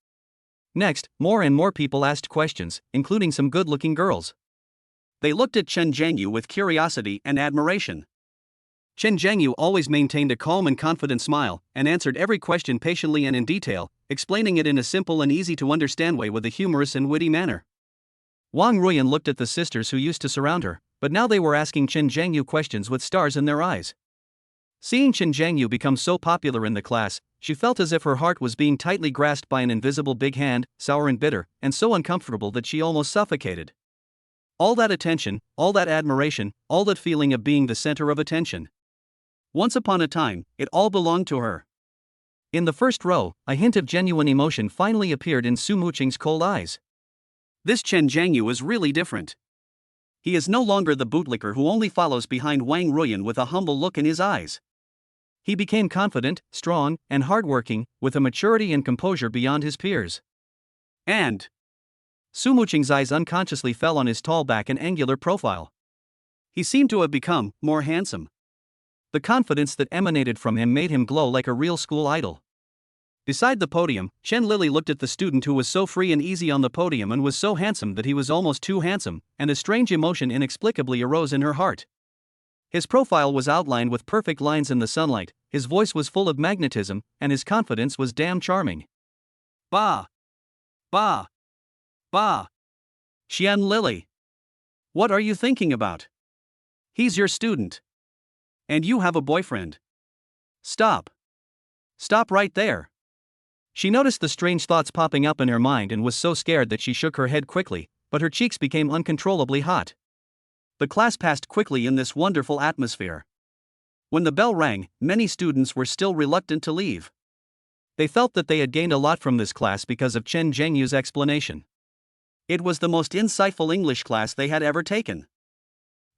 Next, more and more people asked questions, including some good-looking girls. They looked at Qin Zhengyu with curiosity and admiration. Qin Zhengyu always maintained a calm and confident smile, and answered every question patiently and in detail, explaining it in a simple and easy-to-understand way with a humorous and witty manner. Wang Ruyan looked at the sisters who used to surround her, but now they were asking Qin Zhengyu questions with stars in their eyes. Seeing Qin Zhengyu become so popular in the class, she felt as if her heart was being tightly grasped by an invisible big hand, sour and bitter, and so uncomfortable that she almost suffocated. All that attention, all that admiration, all that feeling of being the center of attention. Once upon a time, it all belonged to her. In the first row, a hint of genuine emotion finally appeared in Su Muqing's cold eyes. This Qin Zhengyu is really different. He is no longer the bootlicker who only follows behind Wang Ruyan with a humble look in his eyes. He became confident, strong, and hardworking, with a maturity and composure beyond his peers. And Su Muqing's eyes unconsciously fell on his tall back and angular profile. He seemed to have become more handsome. The confidence that emanated from him made him glow like a real school idol. Beside the podium, Qian Lili looked at the student who was so free and easy on the podium and was so handsome that he was almost too handsome, and a strange emotion inexplicably arose in her heart. His profile was outlined with perfect lines in the sunlight, his voice was full of magnetism, and his confidence was damn charming. Bah! Bah! Bah! Qian Lili! What are you thinking about? He's your student. And you have a boyfriend. Stop. Stop right there. She noticed the strange thoughts popping up in her mind and was so scared that she shook her head quickly, but her cheeks became uncontrollably hot. The class passed quickly in this wonderful atmosphere. When the bell rang, many students were still reluctant to leave. They felt that they had gained a lot from this class because of Qin Zhengyu's explanation. It was the most insightful English class they had ever taken.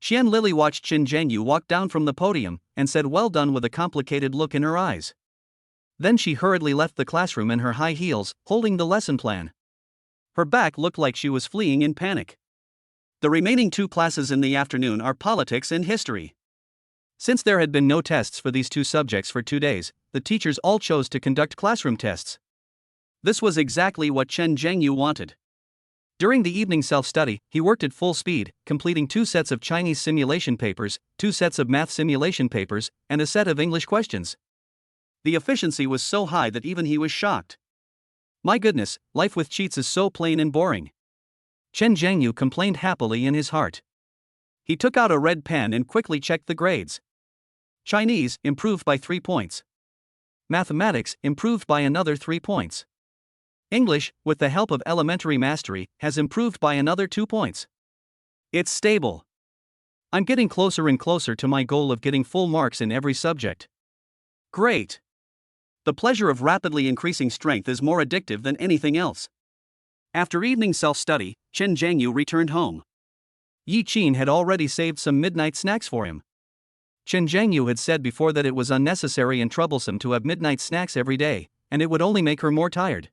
Qian Lili watched Qin Zhengyu walk down from the podium, and said well done with a complicated look in her eyes. Then she hurriedly left the classroom in her high heels, holding the lesson plan. Her back looked like she was fleeing in panic. The remaining two classes in the afternoon are politics and history. Since there had been no tests for these two subjects for 2 days, the teachers all chose to conduct classroom tests. This was exactly what Qin Zhengyu wanted. During the evening self-study, he worked at full speed, completing 2 sets of Chinese simulation papers, 2 sets of math simulation papers, and a set of English questions. The efficiency was so high that even he was shocked. My goodness, life with cheats is so plain and boring. Qin Zhengyu complained happily in his heart. He took out a red pen and quickly checked the grades. Chinese, improved by 3 points. Mathematics, improved by another 3 points. English, with the help of elementary mastery, has improved by another 2 points. It's stable. I'm getting closer and closer to my goal of getting full marks in every subject. Great. The pleasure of rapidly increasing strength is more addictive than anything else. After evening self-study, Chen Zhengyu returned home. Yi Qin had already saved some midnight snacks for him. Chen Zhengyu had said before that it was unnecessary and troublesome to have midnight snacks every day, and it would only make her more tired.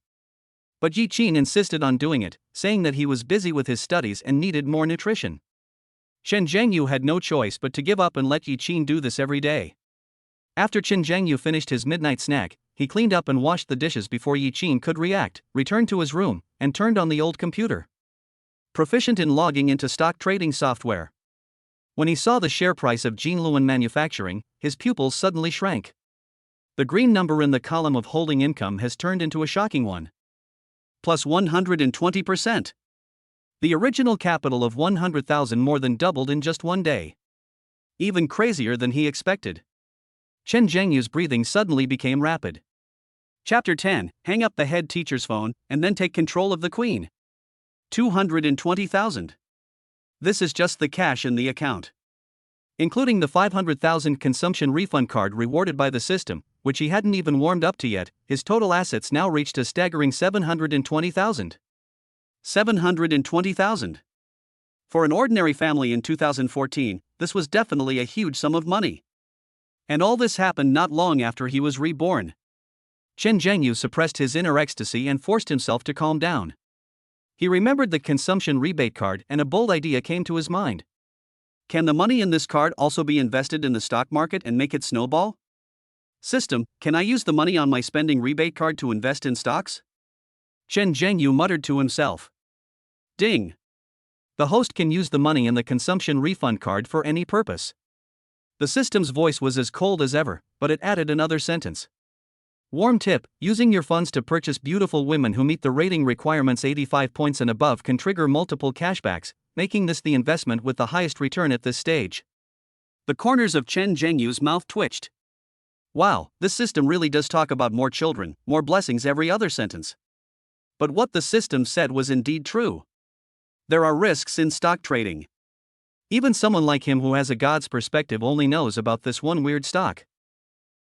But Yi Qin insisted on doing it, saying that he was busy with his studies and needed more nutrition. Chen Zhengyu had no choice but to give up and let Yi Qin do this every day. After Chen Zhengyu finished his midnight snack, he cleaned up and washed the dishes before Yi Qin could react, returned to his room, and turned on the old computer. Proficient in logging into stock trading software. When he saw the share price of Jinluan Manufacturing, his pupils suddenly shrank. The green number in the column of holding income has turned into a shocking one. Plus 120%. The original capital of 100,000 more than doubled in just one day. Even crazier than he expected. Chen Zhengyu's breathing suddenly became rapid. Chapter 10, hang up the head teacher's phone, and then take control of the queen. 220,000. This is just the cash in the account. Including the 500,000 consumption refund card rewarded by the system, which he hadn't even warmed up to yet, his total assets now reached a staggering 720,000. 720,000. For an ordinary family in 2014, this was definitely a huge sum of money. And all this happened not long after he was reborn. Chen Zhengyu suppressed his inner ecstasy and forced himself to calm down. He remembered the consumption rebate card and a bold idea came to his mind. Can the money in this card also be invested in the stock market and make it snowball? System, can I use the money on my spending rebate card to invest in stocks? Chen Zhengyu muttered to himself. Ding! The host can use the money in the consumption refund card for any purpose. The system's voice was as cold as ever, but it added another sentence. Warm tip, using your funds to purchase beautiful women who meet the rating requirements 85 points and above can trigger multiple cashbacks, making this the investment with the highest return at this stage. The corners of Chen Zhengyu's mouth twitched. Wow, this system really does talk about more children, more blessings every other sentence. But what the system said was indeed true. There are risks in stock trading. Even someone like him who has a god's perspective only knows about this one weird stock.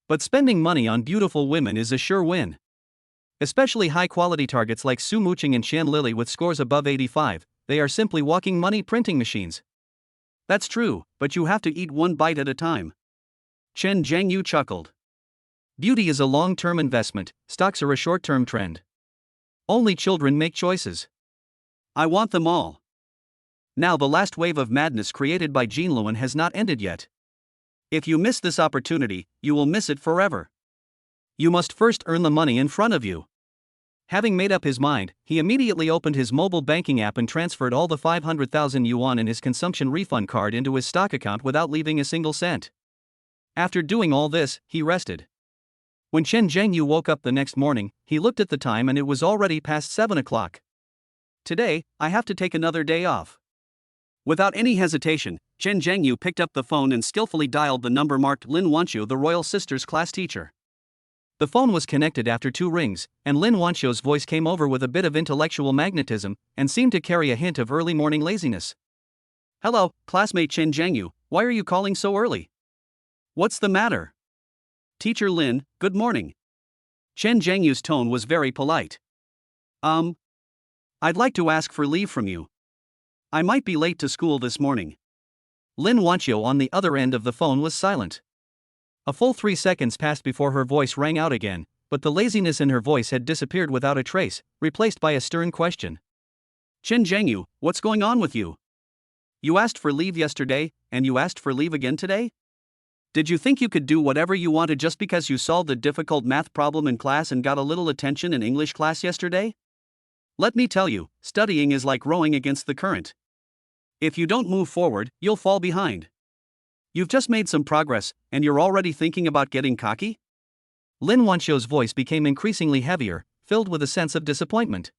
But spending money on beautiful women is a sure win. Especially high-quality targets like Su Muqing and Xian Lily with scores above 85, they are simply walking money printing machines. That's true, but you have to eat one bite at a time. Chen Zhengyu chuckled. Beauty is a long-term investment, stocks are a short-term trend. Only children make choices. I want them all. Now the last wave of madness created by Jinluan has not ended yet. If you miss this opportunity, you will miss it forever. You must first earn the money in front of you. Having made up his mind, he immediately opened his mobile banking app and transferred all the 500,000 yuan in his consumption refund card into his stock account without leaving a single cent. After doing all this, he rested. When Chen Zhengyu woke up the next morning, he looked at the time and it was already past 7 o'clock. Today, I have to take another day off. Without any hesitation, Chen Zhengyu picked up the phone and skillfully dialed the number marked Lin Wanqiu, the royal sister's class teacher. The phone was connected after 2 rings, and Lin Wanqiu's voice came over with a bit of intellectual magnetism and seemed to carry a hint of early morning laziness. Hello, classmate Chen Zhengyu, why are you calling so early? What's the matter? Teacher Lin, good morning. Chen Zhengyu's tone was very polite. I'd like to ask for leave from you. I might be late to school this morning. Lin Wanqiu on the other end of the phone was silent. A full 3 seconds passed before her voice rang out again, but the laziness in her voice had disappeared without a trace, replaced by a stern question. Chen Zhengyu, what's going on with you? You asked for leave yesterday, and you asked for leave again today? Did you think you could do whatever you wanted just because you solved a difficult math problem in class and got a little attention in English class yesterday? Let me tell you, studying is like rowing against the current. If you don't move forward, you'll fall behind. You've just made some progress, and you're already thinking about getting cocky? Lin Wanqiu's voice became increasingly heavier, filled with a sense of disappointment.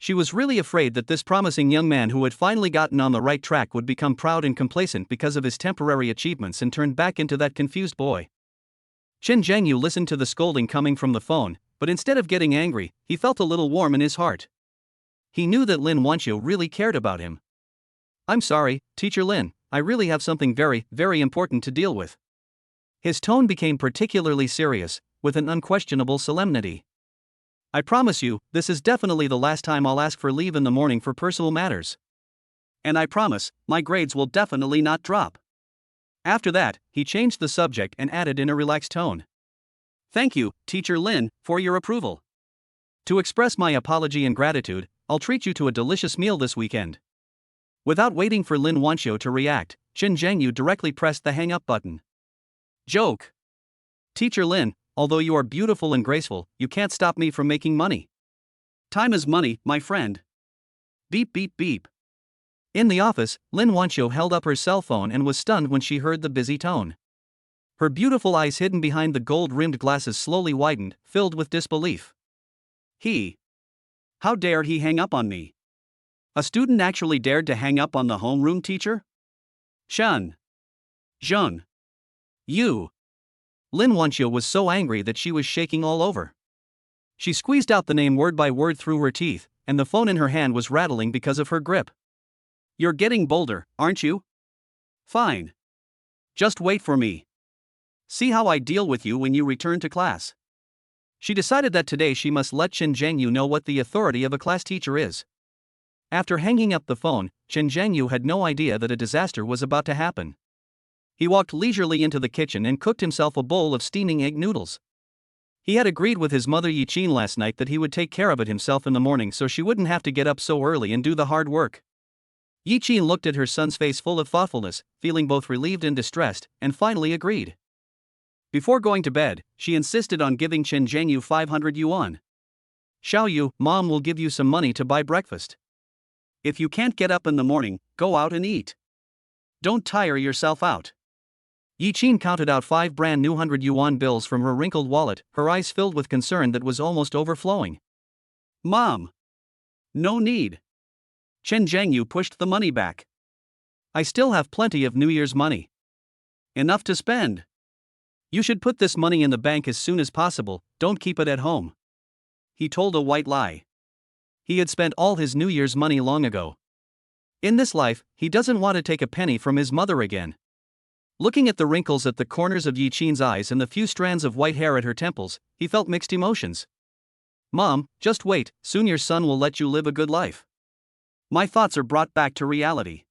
She was really afraid that this promising young man who had finally gotten on the right track would become proud and complacent because of his temporary achievements and turn back into that confused boy. Chen Zhengyu listened to the scolding coming from the phone, but instead of getting angry, he felt a little warm in his heart. He knew that Lin Wanqiu really cared about him. "I'm sorry, Teacher Lin, I really have something very, very important to deal with." His tone became particularly serious, with an unquestionable solemnity. "I promise you, this is definitely the last time I'll ask for leave in the morning for personal matters. And I promise, my grades will definitely not drop." After that, he changed the subject and added in a relaxed tone, "Thank you, Teacher Lin, for your approval. To express my apology and gratitude, I'll treat you to a delicious meal this weekend." Without waiting for Lin Wanqiu to react, Chen Zhengyu directly pressed the hang-up button. Joke. "Teacher Lin, although you are beautiful and graceful, you can't stop me from making money. Time is money, my friend. Beep beep beep." In the office, Lin Wanqiu held up her cell phone and was stunned when she heard the busy tone. Her beautiful eyes hidden behind the gold-rimmed glasses slowly widened, filled with disbelief. How dared he hang up on me? A student actually dared to hang up on the homeroom teacher? Zheng. You. Lin Wanqiu was so angry that she was shaking all over. She squeezed out the name word by word through her teeth, and the phone in her hand was rattling because of her grip. "You're getting bolder, aren't you? Fine. Just wait for me. See how I deal with you when you return to class." She decided that today she must let Chen Zhengyu know what the authority of a class teacher is. After hanging up the phone, Chen Zhengyu had no idea that a disaster was about to happen. He walked leisurely into the kitchen and cooked himself a bowl of steaming egg noodles. He had agreed with his mother Yiqin last night that he would take care of it himself in the morning so she wouldn't have to get up so early and do the hard work. Yiqin looked at her son's face full of thoughtfulness, feeling both relieved and distressed, and finally agreed. Before going to bed, she insisted on giving Chen Zhengyu 500 yuan. "Xiao Yu, Mom will give you some money to buy breakfast. If you can't get up in the morning, go out and eat. Don't tire yourself out." Yiqin counted out 5 brand new 100 yuan bills from her wrinkled wallet, her eyes filled with concern that was almost overflowing. "Mom. No need." Chen Zhengyu pushed the money back. "I still have plenty of New Year's money. Enough to spend. You should put this money in the bank as soon as possible, don't keep it at home." He told a white lie. He had spent all his New Year's money long ago. In this life, he doesn't want to take a penny from his mother again. Looking at the wrinkles at the corners of Yiqin's eyes and the few strands of white hair at her temples, he felt mixed emotions. "Mom, just wait, soon your son will let you live a good life." My thoughts are brought back to reality.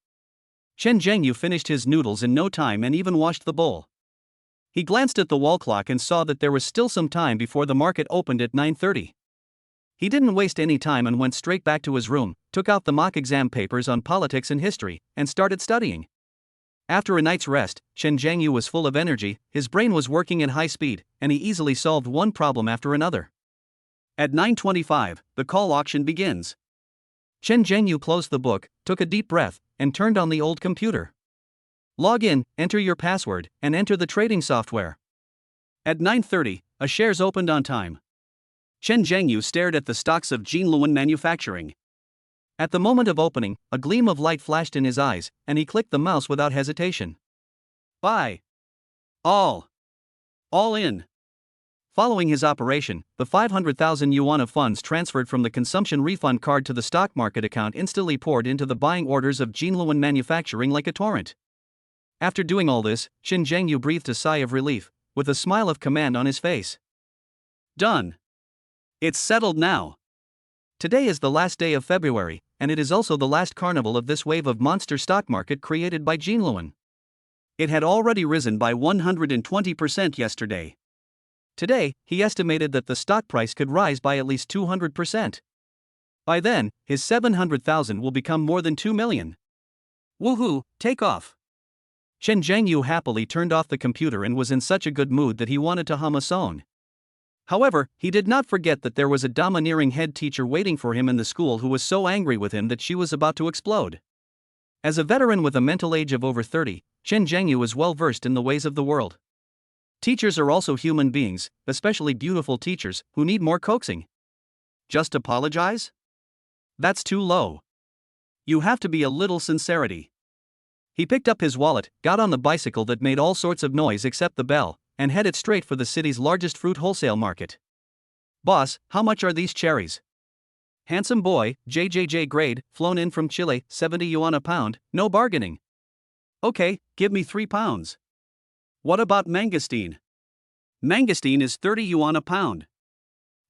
Chen Zhengyu finished his noodles in no time and even washed the bowl. He glanced at the wall clock and saw that there was still some time before the market opened at 9:30. He didn't waste any time and went straight back to his room, took out the mock exam papers on politics and history, and started studying. After a night's rest, Chen Zhengyu was full of energy, his brain was working at high speed, and he easily solved one problem after another. At 9:25, the call auction begins. Chen Zhengyu closed the book, took a deep breath, and turned on the old computer. Log in, enter your password, and enter the trading software. At 9:30, a shares opened on time. Chen Zhengyu stared at the stocks of Jinluan Manufacturing. At the moment of opening, a gleam of light flashed in his eyes, and he clicked the mouse without hesitation. Buy. All in. Following his operation, the 500,000 yuan of funds transferred from the consumption refund card to the stock market account instantly poured into the buying orders of Jinluan Manufacturing like a torrent. After doing all this, Chen Zhengyu breathed a sigh of relief, with a smile of command on his face. Done. It's settled now. Today is the last day of February, and it is also the last carnival of this wave of monster stock market created by Jinluan. It had already risen by 120% yesterday. Today, he estimated that the stock price could rise by at least 200%. By then, his 700,000 will become more than 2 million. Woohoo, take off. Chen Zhengyu happily turned off the computer and was in such a good mood that he wanted to hum a song. However, he did not forget that there was a domineering head teacher waiting for him in the school who was so angry with him that she was about to explode. As a veteran with a mental age of over 30, Chen Zhengyu is well versed in the ways of the world. Teachers are also human beings, especially beautiful teachers, who need more coaxing. Just apologize? That's too low. You have to be a little sincerity. He picked up his wallet, got on the bicycle that made all sorts of noise except the bell, and headed straight for the city's largest fruit wholesale market. Boss, how much are these cherries? Handsome boy, JJJ grade, flown in from Chile, 70 yuan a pound, no bargaining. Okay, give me 3 pounds. What about mangosteen? Mangosteen is 30 yuan a pound.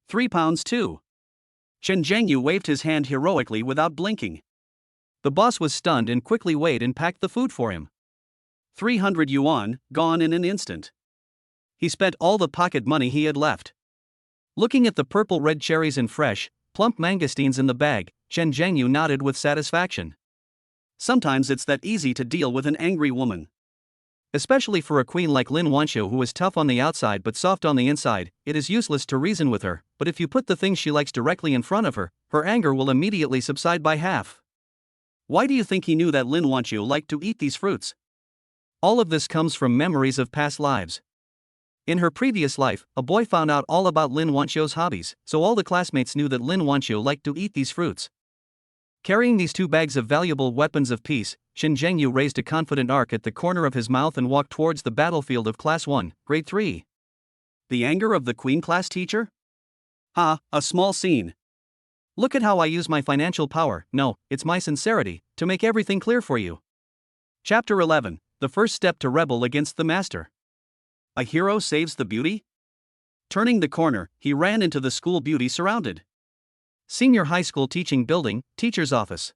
3 pounds too. Chen Zhengyu waved his hand heroically without blinking. The boss was stunned and quickly weighed and packed the food for him. 300 yuan, gone in an instant. He spent all the pocket money he had left. Looking at the purple-red cherries and fresh, plump mangosteens in the bag, Chen Zhengyu nodded with satisfaction. Sometimes it's that easy to deal with an angry woman. Especially for a queen like Lin Wanxiu who is tough on the outside but soft on the inside, it is useless to reason with her, but if you put the things she likes directly in front of her, her anger will immediately subside by half. Why do you think he knew that Lin Wanxiu liked to eat these fruits? All of this comes from memories of past lives. In her previous life, a boy found out all about Lin Wanxiu's hobbies, so all the classmates knew that Lin Wanxiu liked to eat these fruits. Carrying these 2 bags of valuable weapons of peace, Chen Zhengyu raised a confident arc at the corner of his mouth and walked towards the battlefield of Class 1, Grade 3. The anger of the Queen class teacher? A small scene. Look at how I use my financial power, no, it's my sincerity, to make everything clear for you. Chapter 11, The First Step to Rebel Against the Master. A hero saves the beauty? Turning the corner, he ran into the school beauty surrounded. Senior high school teaching building, teacher's office.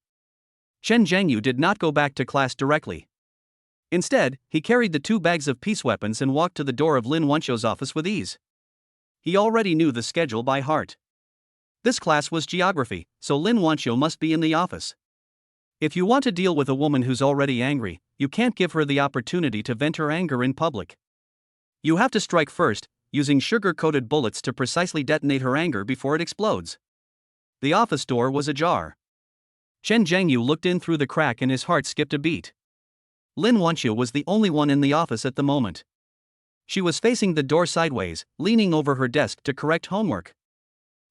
Chen Zhengyu did not go back to class directly. Instead, he carried the 2 bags of peace weapons and walked to the door of Lin Wanxiu's office with ease. He already knew the schedule by heart. This class was geography, so Lin Wanxiu must be in the office. If you want to deal with a woman who's already angry, you can't give her the opportunity to vent her anger in public. You have to strike first, using sugar-coated bullets to precisely detonate her anger before it explodes. The office door was ajar. Chen Zhengyu looked in through the crack and his heart skipped a beat. Lin Wanxiu was the only one in the office at the moment. She was facing the door sideways, leaning over her desk to correct homework.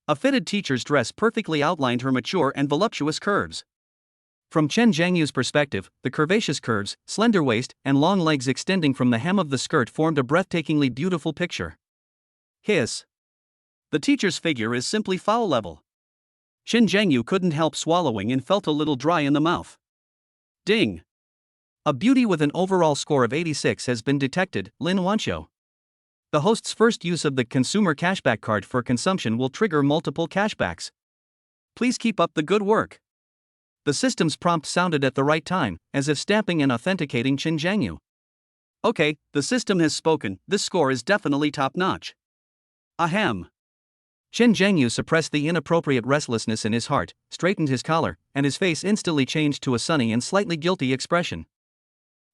A fitted teacher's dress perfectly outlined her mature and voluptuous curves. From Chen Zhengyu's perspective, the curvaceous curves, slender waist, and long legs extending from the hem of the skirt formed a breathtakingly beautiful picture. Hiss. The teacher's figure is simply foul level. Chen Zhengyu couldn't help swallowing and felt a little dry in the mouth. Ding! A beauty with an overall score of 86 has been detected, Lin Wanxiu. The host's first use of the consumer cashback card for consumption will trigger multiple cashbacks. Please keep up the good work. The system's prompt sounded at the right time, as if stamping and authenticating Chen Zhengyu. Okay, the system has spoken, this score is definitely top-notch. Ahem. Chen Zhengyu suppressed the inappropriate restlessness in his heart, straightened his collar, and his face instantly changed to a sunny and slightly guilty expression.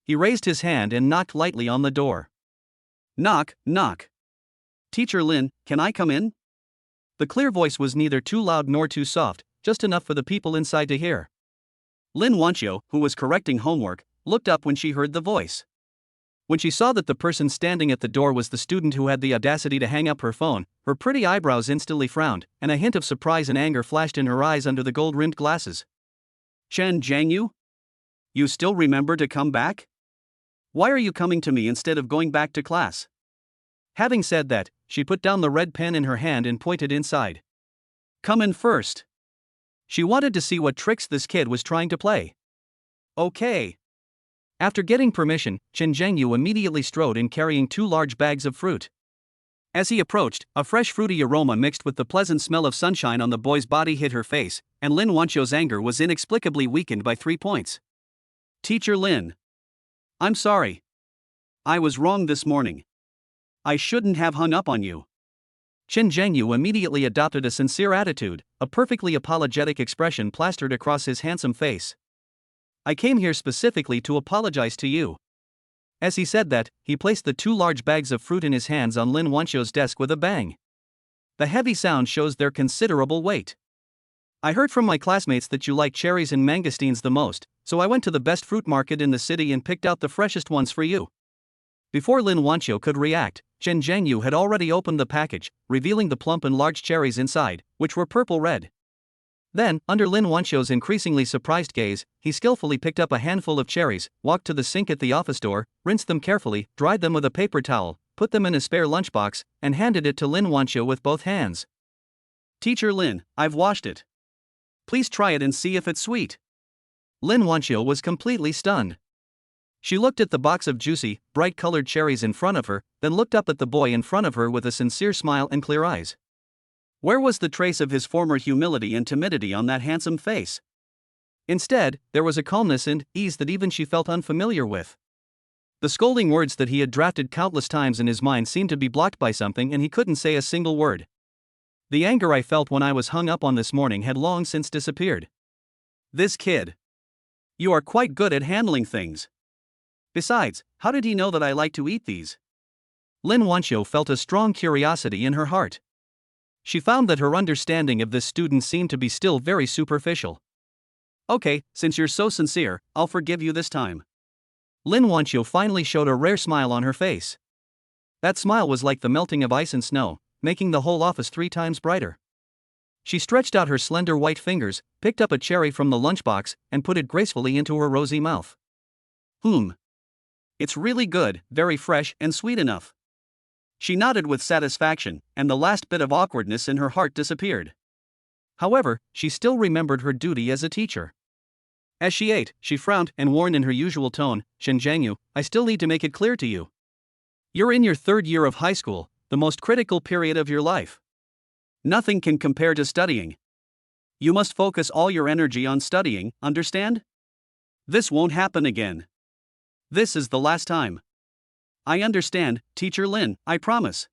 He raised his hand and knocked lightly on the door. Knock, knock. Teacher Lin, can I come in? The clear voice was neither too loud nor too soft, just enough for the people inside to hear. Lin Wanxiu, who was correcting homework, looked up when she heard the voice. When she saw that the person standing at the door was the student who had the audacity to hang up her phone, her pretty eyebrows instantly frowned, and a hint of surprise and anger flashed in her eyes under the gold-rimmed glasses. Chen Zhengyu? You still remember to come back? Why are you coming to me instead of going back to class? Having said that, she put down the red pen in her hand and pointed inside. Come in first. She wanted to see what tricks this kid was trying to play. Okay. After getting permission, Chen Zhengyu immediately strode in carrying 2 large bags of fruit. As he approached, a fresh fruity aroma mixed with the pleasant smell of sunshine on the boy's body hit her face, and Lin Wanxiu's anger was inexplicably weakened by 3 points. Teacher Lin. I'm sorry. I was wrong this morning. I shouldn't have hung up on you. Chen Zhengyu immediately adopted a sincere attitude, a perfectly apologetic expression plastered across his handsome face. I came here specifically to apologize to you. As he said that, he placed the 2 large bags of fruit in his hands on Lin Wanxiu's desk with a bang. The heavy sound shows their considerable weight. I heard from my classmates that you like cherries and mangosteens the most, so I went to the best fruit market in the city and picked out the freshest ones for you. Before Lin Wanxiu could react, Chen Zhengyu had already opened the package, revealing the plump and large cherries inside, which were purple-red. Then, under Lin Wanqiu's increasingly surprised gaze, he skillfully picked up a handful of cherries, walked to the sink at the office door, rinsed them carefully, dried them with a paper towel, put them in a spare lunchbox, and handed it to Lin Wanqiu with both hands. "Teacher Lin, I've washed it. Please try it and see if it's sweet." Lin Wanqiu was completely stunned. She looked at the box of juicy, bright-colored cherries in front of her, then looked up at the boy in front of her with a sincere smile and clear eyes. Where was the trace of his former humility and timidity on that handsome face? Instead, there was a calmness and ease that even she felt unfamiliar with. The scolding words that he had drafted countless times in his mind seemed to be blocked by something, and he couldn't say a single word. The anger I felt when I was hung up on this morning had long since disappeared. This kid. You are quite good at handling things. Besides, how did he know that I like to eat these? Lin Wanqiu felt a strong curiosity in her heart. She found that her understanding of this student seemed to be still very superficial. "Okay, since you're so sincere, I'll forgive you this time." Lin Wanqiu finally showed a rare smile on her face. That smile was like the melting of ice and snow, making the whole office 3 times brighter. She stretched out her slender white fingers, picked up a cherry from the lunchbox, and put it gracefully into her rosy mouth. It's really good, very fresh and sweet enough." She nodded with satisfaction, and the last bit of awkwardness in her heart disappeared. However, she still remembered her duty as a teacher. As she ate, she frowned and warned in her usual tone, "Chen Zhangyu, I still need to make it clear to you. You're in your 3rd year of high school, the most critical period of your life. Nothing can compare to studying. You must focus all your energy on studying, understand? This won't happen again. This is the last time." "I understand, Teacher Lin, I promise."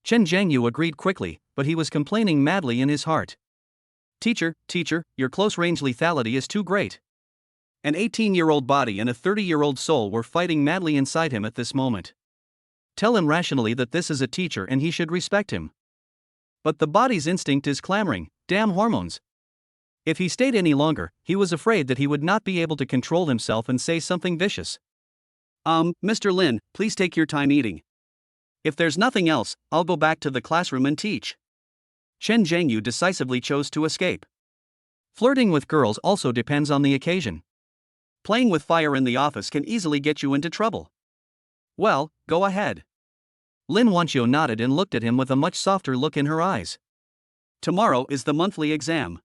Chen Zhangyu agreed quickly, but he was complaining madly in his heart. Teacher, your close-range lethality is too great." An 18-year-old body and a 30-year-old soul were fighting madly inside him at this moment. Tell him rationally that this is a teacher and he should respect him. But the body's instinct is clamoring, "Damn hormones." If he stayed any longer, he was afraid that he would not be able to control himself and say something vicious. Mr. Lin, please take your time eating. If there's nothing else, I'll go back to the classroom and teach." Chen Zhangyu decisively chose to escape. Flirting with girls also depends on the occasion. Playing with fire in the office can easily get you into trouble. "Well, go ahead." Lin Wanqiu nodded and looked at him with a much softer look in her eyes. "Tomorrow is the monthly exam.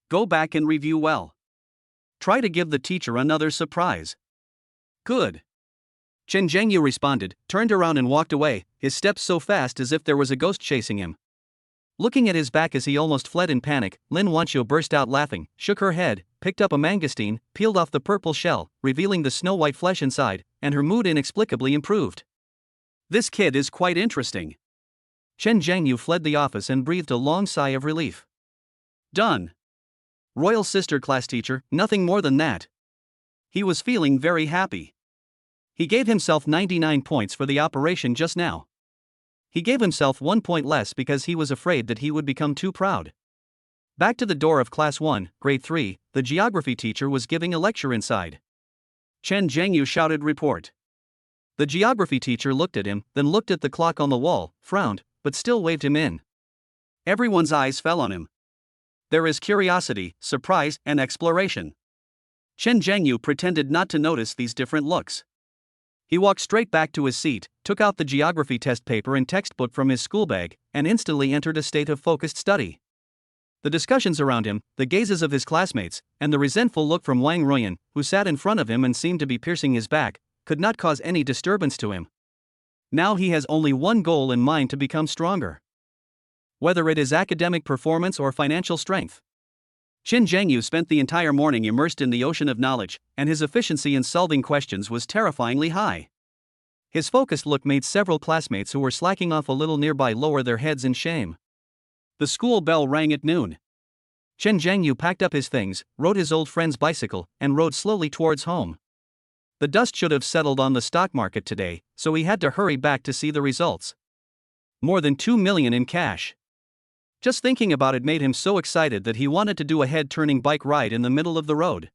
Go back and review well. Try to give the teacher another surprise." "Good." Chen Zhangyu responded, turned around and walked away, his steps so fast as if there was a ghost chasing him. Looking at his back as he almost fled in panic, Lin Wanqiu burst out laughing, shook her head, picked up a mangosteen, peeled off the purple shell, revealing the snow-white flesh inside, and her mood inexplicably improved. "This kid is quite interesting." Chen Zhangyu fled the office and breathed a long sigh of relief. Done. Royal sister class teacher, nothing more than that. He was feeling very happy. He gave himself 99 points for the operation just now. He gave himself 1 point less because he was afraid that he would become too proud. Back to the door of Class 1, Grade 3, the geography teacher was giving a lecture inside. Chen Zhangyu shouted, "Report." The geography teacher looked at him, then looked at the clock on the wall, frowned, but still waved him in. Everyone's eyes fell on him. There is curiosity, surprise, and exploration. Chen Zhangyu pretended not to notice these different looks. He walked straight back to his seat, took out the geography test paper and textbook from his school bag, and instantly entered a state of focused study. The discussions around him, the gazes of his classmates, and the resentful look from Wang Ruyan, who sat in front of him and seemed to be piercing his back, could not cause any disturbance to him. Now he has only one goal in mind: to become stronger. Whether it is academic performance or financial strength. Chen Zhangyu spent the entire morning immersed in the ocean of knowledge, and his efficiency in solving questions was terrifyingly high. His focused look made several classmates who were slacking off a little nearby lower their heads in shame. The school bell rang at noon. Chen Zhangyu packed up his things, rode his old friend's bicycle, and rode slowly towards home. The dust should have settled on the stock market today, so he had to hurry back to see the results. More than 2 million in cash. Just thinking about it made him so excited that he wanted to do a head-turning bike ride in the middle of the road.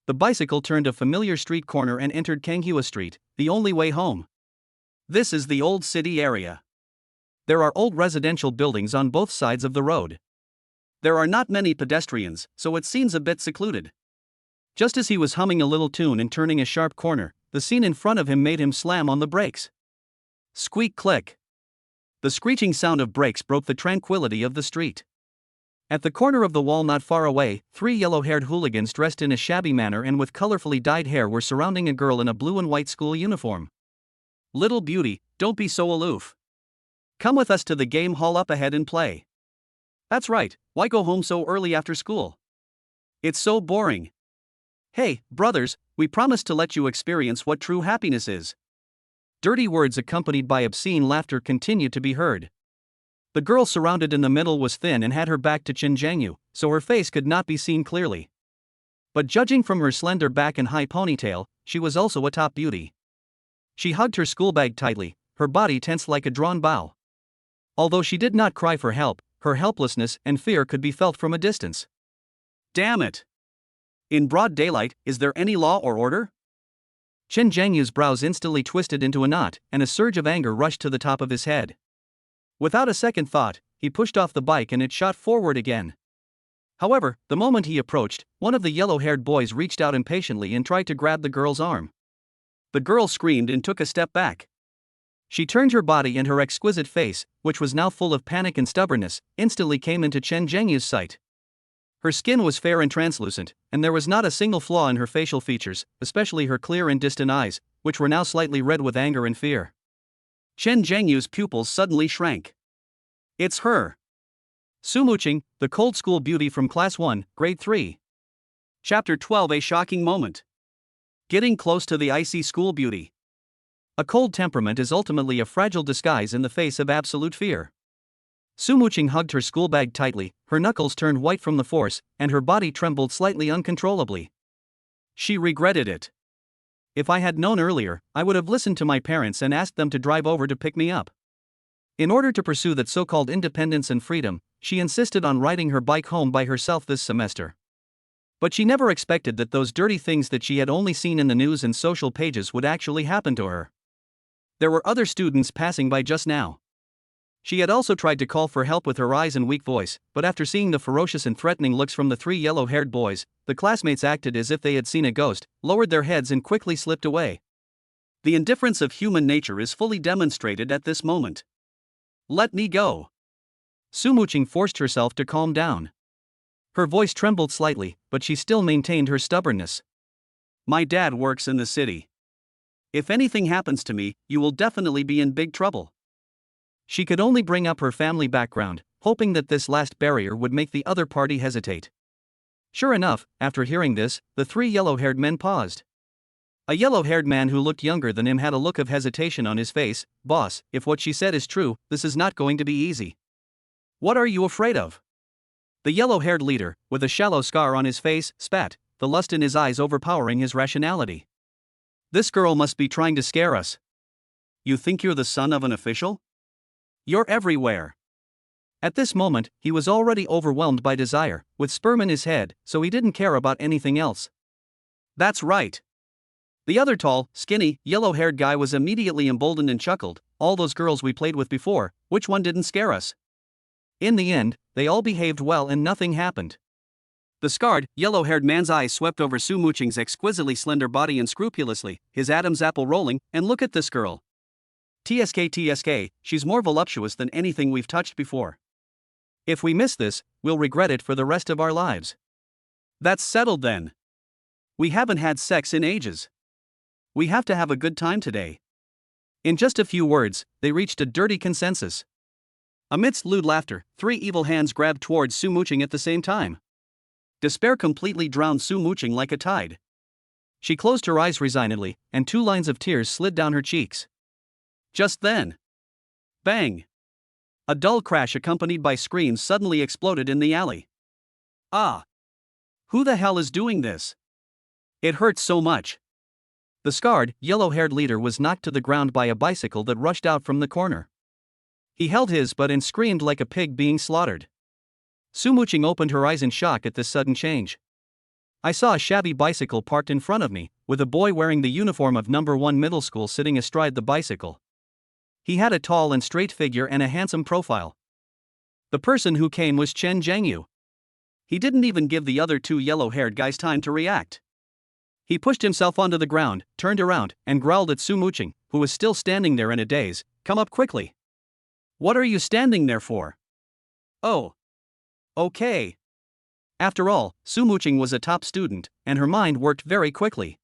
The bicycle turned a familiar street corner and entered Kanghua Street, the only way home. This is the old city area. There are old residential buildings on both sides of the road. There are not many pedestrians, so it seems a bit secluded. Just as he was humming a little tune and turning a sharp corner, the scene in front of him made him slam on the brakes. Squeak click. The screeching sound of brakes broke the tranquility of the street. At the corner of the wall not far away, 3 yellow-haired hooligans dressed in a shabby manner and with colorfully dyed hair were surrounding a girl in a blue and white school uniform. Little beauty, don't be so aloof. Come with us to the game hall up ahead and play. That's right, why go home so early after school? It's so boring. Hey, brothers, we promised to let you experience what true happiness is. Dirty words accompanied by obscene laughter continued to be heard. The girl surrounded in the middle was thin and had her back to Chen Zhengyu, so her face could not be seen clearly. But judging from her slender back and high ponytail, she was also a top beauty. She hugged her schoolbag tightly, her body tense like a drawn bow. Although she did not cry for help, her helplessness and fear could be felt from a distance. Damn it! In broad daylight, is there any law or order? Chen Zhengyu's brows instantly twisted into a knot, and a surge of anger rushed to the top of his head. Without a second thought, he pushed off the bike and it shot forward again. However, the moment he approached, one of the yellow-haired boys reached out impatiently and tried to grab the girl's arm. The girl screamed and took a step back. She turned her body and her exquisite face, which was now full of panic and stubbornness, instantly came into Chen Zhengyu's sight. Her skin was fair and translucent, and there was not a single flaw in her facial features, especially her clear and distant eyes, which were now slightly red with anger and fear. Chen Zhengyu's pupils suddenly shrank. It's her. Su Muqing, the cold school beauty from Class 1, Grade 3. Chapter 12. A shocking moment. Getting close to the icy school beauty. A cold temperament is ultimately a fragile disguise in the face of absolute fear. Su Muqing hugged her schoolbag tightly, her knuckles turned white from the force, and her body trembled slightly uncontrollably. She regretted it. If I had known earlier, I would have listened to my parents and asked them to drive over to pick me up. In order to pursue that so-called independence and freedom, she insisted on riding her bike home by herself this semester. But she never expected that those dirty things that she had only seen in the news and social pages would actually happen to her. There were other students passing by just now. She had also tried to call for help with her eyes and weak voice, but after seeing the ferocious and threatening looks from the 3 yellow-haired boys, the classmates acted as if they had seen a ghost, lowered their heads and quickly slipped away. The indifference of human nature is fully demonstrated at this moment. Let me go. Su Muqing forced herself to calm down. Her voice trembled slightly, but she still maintained her stubbornness. My dad works in the city. If anything happens to me, you will definitely be in big trouble. She could only bring up her family background, hoping that this last barrier would make the other party hesitate. Sure enough, after hearing this, the 3 yellow-haired men paused. A yellow-haired man who looked younger than him had a look of hesitation on his face. Boss, if what she said is true, this is not going to be easy. What are you afraid of? The yellow-haired leader, with a shallow scar on his face, spat, the lust in his eyes overpowering his rationality. This girl must be trying to scare us. You think you're the son of an official? You're everywhere. At this moment, he was already overwhelmed by desire, with sperm in his head, so he didn't care about anything else. That's right. The other tall, skinny, yellow-haired guy was immediately emboldened and chuckled. All those girls we played with before, which one didn't scare us? In the end, they all behaved well and nothing happened. The scarred, yellow-haired man's eyes swept over Su Muqing's exquisitely slender body unscrupulously, his Adam's apple rolling, and look at this girl. TSK, she's more voluptuous than anything we've touched before. If we miss this, we'll regret it for the rest of our lives. That's settled then. We haven't had sex in ages. We have to have a good time today. In just a few words, they reached a dirty consensus. Amidst lewd laughter, 3 evil hands grabbed towards Su Muqing at the same time. Despair completely drowned Su Muqing like a tide. She closed her eyes resignedly, and 2 lines of tears slid down her cheeks. Just then, bang! A dull crash accompanied by screams suddenly exploded in the alley. Ah! Who the hell is doing this? It hurts so much. The scarred, yellow-haired leader was knocked to the ground by a bicycle that rushed out from the corner. He held his butt and screamed like a pig being slaughtered. Su Muqing opened her eyes in shock at this sudden change. I saw a shabby bicycle parked in front of me, with a boy wearing the uniform of No. 1 middle school sitting astride the bicycle. He had a tall and straight figure and a handsome profile. The person who came was Chen Zhengyu. He didn't even give the other two yellow-haired guys time to react. He pushed himself onto the ground, turned around, and growled at Su Muqing, who was still standing there in a daze, "Come up quickly. What are you standing there for?" "Oh. Okay." After all, Su Muqing was a top student, and her mind worked very quickly.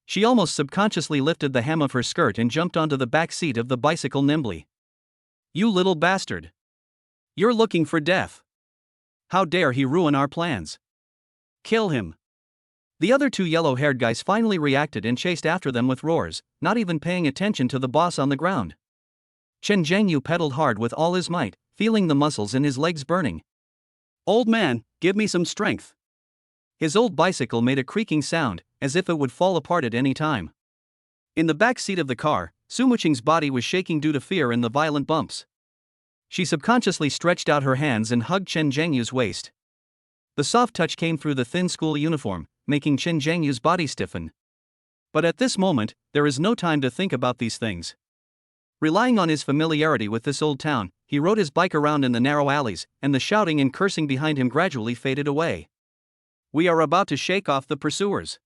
She almost subconsciously lifted the hem of her skirt and jumped onto the back seat of the bicycle nimbly. "You little bastard. You're looking for death. How dare he ruin our plans? Kill him." The other two yellow-haired guys finally reacted and chased after them with roars, not even paying attention to the boss on the ground. Chen Zhengyu pedaled hard with all his might, feeling the muscles in his legs burning. "Old man, give me some strength." His old bicycle made a creaking sound, as if it would fall apart at any time. In the back seat of the car, Su Muqing's body was shaking due to fear and the violent bumps. She subconsciously stretched out her hands and hugged Chen Zhengyu's waist. The soft touch came through the thin school uniform, making Chen Zhengyu's body stiffen. But at this moment, there is no time to think about these things. Relying on his familiarity with this old town, he rode his bike around in the narrow alleys, and the shouting and cursing behind him gradually faded away. We are about to shake off the pursuers.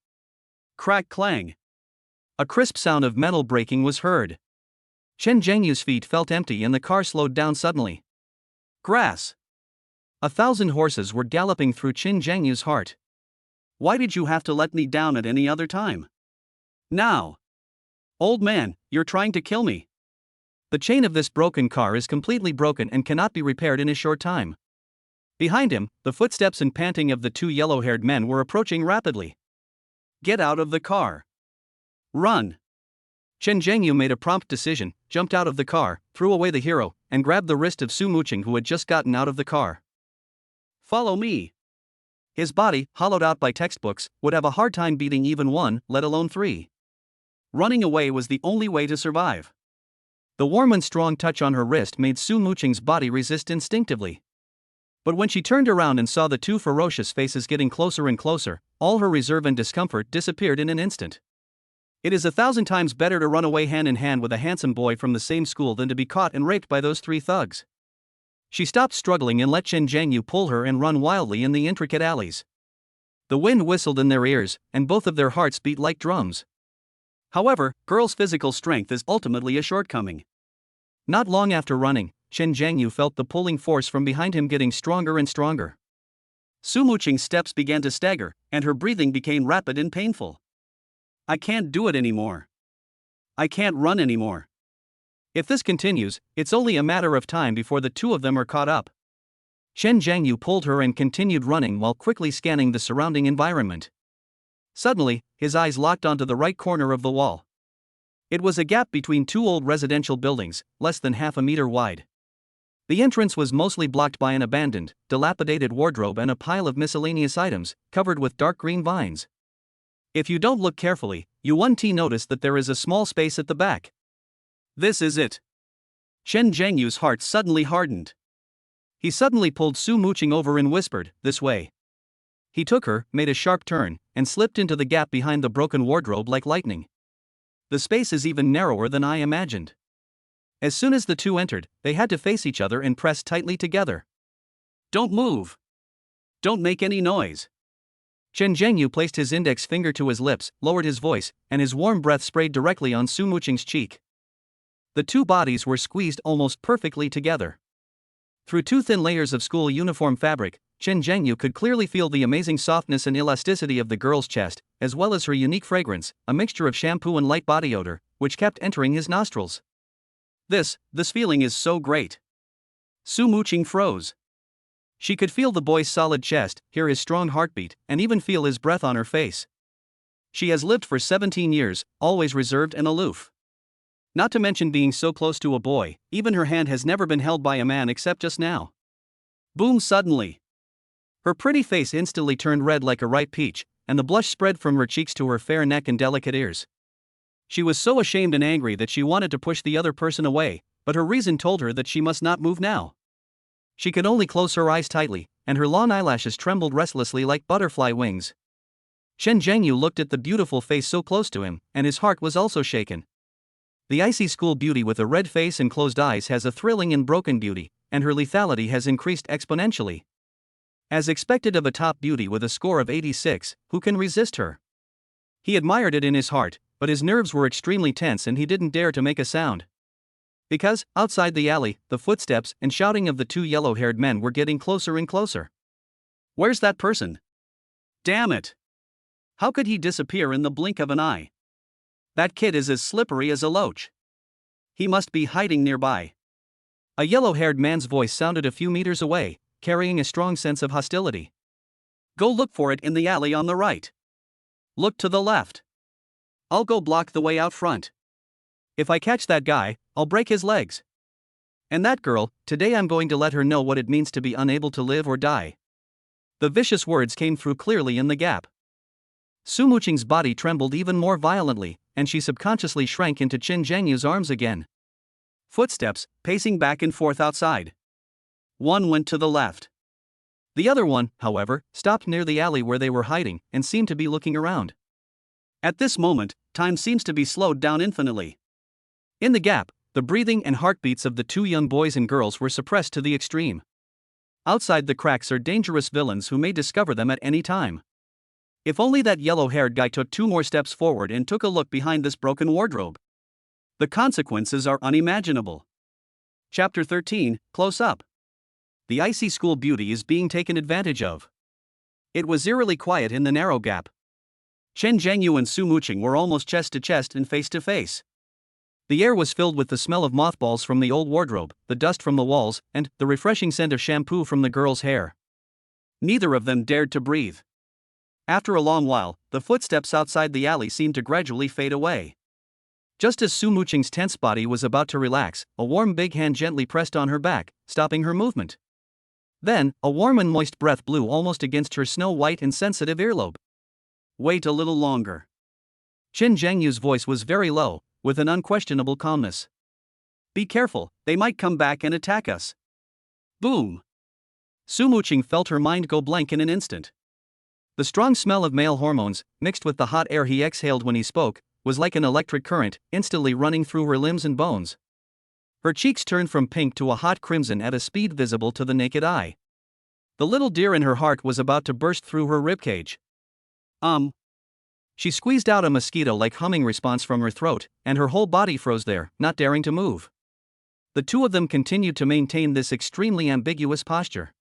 Crack clang. A crisp sound of metal breaking was heard. Chen Zhengyu's feet felt empty and the car slowed down suddenly. Grass. 1,000 horses were galloping through Chen Zhengyu's heart. Why did you have to let me down at any other time? Now. Old man, you're trying to kill me. The chain of this broken car is completely broken and cannot be repaired in a short time. Behind him, the footsteps and panting of the two yellow-haired men were approaching rapidly. Get out of the car. Run. Chen Zhengyu made a prompt decision, jumped out of the car, threw away the hero, and grabbed the wrist of Su Muqing, who had just gotten out of the car. Follow me. His body, hollowed out by textbooks, would have a hard time beating even one, let alone three. Running away was the only way to survive. The warm and strong touch on her wrist made Su Muqing's body resist instinctively. But when she turned around and saw the two ferocious faces getting closer and closer, all her reserve and discomfort disappeared in an instant. It is 1,000 times better to run away hand in hand with a handsome boy from the same school than to be caught and raped by those three thugs. She stopped struggling and let Chen Zhengyu pull her and run wildly in the intricate alleys. The wind whistled in their ears, and both of their hearts beat like drums. However, girls' physical strength is ultimately a shortcoming. Not long after running, Chen Zhengyu felt the pulling force from behind him getting stronger and stronger. Su Muqing's steps began to stagger, and her breathing became rapid and painful. I can't do it anymore. I can't run anymore. If this continues, it's only a matter of time before the two of them are caught up. Chen Zhengyu pulled her and continued running while quickly scanning the surrounding environment. Suddenly, his eyes locked onto the right corner of the wall. It was a gap between two old residential buildings, less than half a meter wide. The entrance was mostly blocked by an abandoned, dilapidated wardrobe and a pile of miscellaneous items, covered with dark green vines. If you don't look carefully, you won't notice that there is a small space at the back. This is it. Chen Zhengyu's heart suddenly hardened. He suddenly pulled Su Muqing over and whispered, "This way." He took her, made a sharp turn, and slipped into the gap behind the broken wardrobe like lightning. The space is even narrower than I imagined. As soon as the two entered, they had to face each other and press tightly together. Don't move. Don't make any noise. Chen Zhengyu placed his index finger to his lips, lowered his voice, and his warm breath sprayed directly on Su Muqing's cheek. The two bodies were squeezed almost perfectly together. Through two thin layers of school uniform fabric, Chen Zhengyu could clearly feel the amazing softness and elasticity of the girl's chest, as well as her unique fragrance, a mixture of shampoo and light body odor, which kept entering his nostrils. This feeling is so great. Su Muqing froze. She could feel the boy's solid chest, hear his strong heartbeat, and even feel his breath on her face. She has lived for 17 years, always reserved and aloof. Not to mention being so close to a boy, even her hand has never been held by a man except just now. Boom! Suddenly. Her pretty face instantly turned red like a ripe peach, and the blush spread from her cheeks to her fair neck and delicate ears. She was so ashamed and angry that she wanted to push the other person away, but her reason told her that she must not move now. She could only close her eyes tightly, and her long eyelashes trembled restlessly like butterfly wings. Chen Zhengyu looked at the beautiful face so close to him, and his heart was also shaken. The icy school beauty with a red face and closed eyes has a thrilling and broken beauty, and her lethality has increased exponentially. As expected of a top beauty with a score of 86, who can resist her? He admired it in his heart, but his nerves were extremely tense and he didn't dare to make a sound. Because, outside the alley, the footsteps and shouting of the two yellow-haired men were getting closer and closer. Where's that person? Damn it! How could he disappear in the blink of an eye? That kid is as slippery as a loach. He must be hiding nearby. A yellow-haired man's voice sounded a few meters away, carrying a strong sense of hostility. Go look for it in the alley on the right. Look to the left. I'll go block the way out front. If I catch that guy, I'll break his legs. And that girl, today I'm going to let her know what it means to be unable to live or die. The vicious words came through clearly in the gap. Su Muqing's body trembled even more violently, and she subconsciously shrank into Chen Zhengyu's arms again. Footsteps, pacing back and forth outside. One went to the left. The other one, however, stopped near the alley where they were hiding and seemed to be looking around. At this moment, time seems to be slowed down infinitely. In the gap, the breathing and heartbeats of the two young boys and girls were suppressed to the extreme. Outside the cracks are dangerous villains who may discover them at any time. If only that yellow-haired guy took 2 more steps forward and took a look behind this broken wardrobe. The consequences are unimaginable. Chapter 13, Close Up. The icy school beauty is being taken advantage of. It was eerily quiet in the narrow gap. Chen Zhengyu and Su Muqing were almost chest to chest and face to face. The air was filled with the smell of mothballs from the old wardrobe, the dust from the walls, and the refreshing scent of shampoo from the girl's hair. Neither of them dared to breathe. After a long while, the footsteps outside the alley seemed to gradually fade away. Just as Su Muqing's tense body was about to relax, a warm big hand gently pressed on her back, stopping her movement. Then, a warm and moist breath blew almost against her snow-white and sensitive earlobe. Wait a little longer. Chen Zhengyu's voice was very low, with an unquestionable calmness. Be careful, they might come back and attack us. Boom! Su Muqing felt her mind go blank in an instant. The strong smell of male hormones, mixed with the hot air he exhaled when he spoke, was like an electric current, instantly running through her limbs and bones. Her cheeks turned from pink to a hot crimson at a speed visible to the naked eye. The little deer in her heart was about to burst through her ribcage. She squeezed out a mosquito-like humming response from her throat, and her whole body froze there, not daring to move. The two of them continued to maintain this extremely ambiguous posture.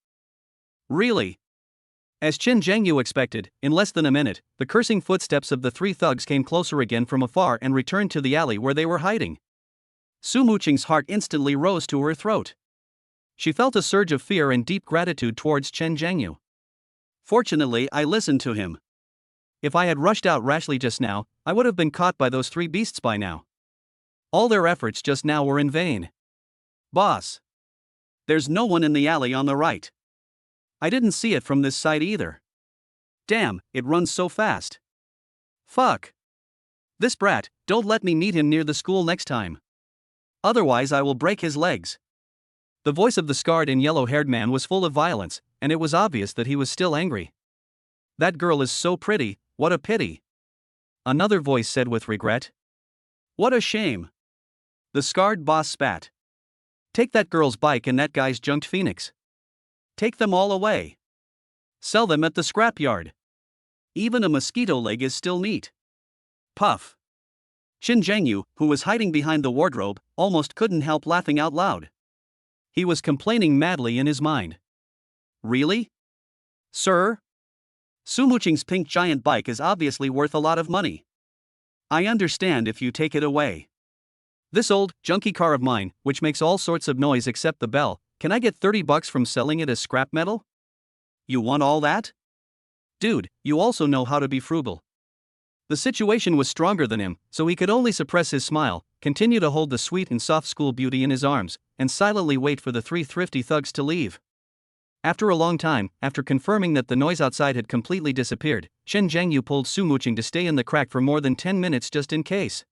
Really? As Chen Zhengyu expected, in less than a minute, the cursing footsteps of the 3 thugs came closer again from afar and returned to the alley where they were hiding. Su Muqing's heart instantly rose to her throat. She felt a surge of fear and deep gratitude towards Chen Zhengyu. Fortunately, I listened to him. If I had rushed out rashly just now, I would have been caught by those 3 beasts by now. All their efforts just now were in vain. Boss! There's no one in the alley on the right. I didn't see it from this side either. Damn, it runs so fast. Fuck. This brat, don't let me meet him near the school next time. Otherwise I will break his legs. The voice of the scarred and yellow-haired man was full of violence, and it was obvious that he was still angry. That girl is so pretty, what a pity. Another voice said with regret. What a shame. The scarred boss spat. Take that girl's bike and that guy's junked phoenix. Take them all away. Sell them at the scrapyard. Even a mosquito leg is still neat. Puff. Chen Zhengyu, who was hiding behind the wardrobe, almost couldn't help laughing out loud. He was complaining madly in his mind. Really? Sir? Su Muqing's pink giant bike is obviously worth a lot of money. I understand if you take it away. This old, junky car of mine, which makes all sorts of noise except the bell, can I get $30 from selling it as scrap metal? You want all that? Dude, you also know how to be frugal. The situation was stronger than him, so he could only suppress his smile, continue to hold the sweet and soft school beauty in his arms, and silently wait for the 3 thrifty thugs to leave. After a long time, after confirming that the noise outside had completely disappeared, Chen Zhengyu pulled Su Muqing to stay in the crack for more than 10 minutes just in case.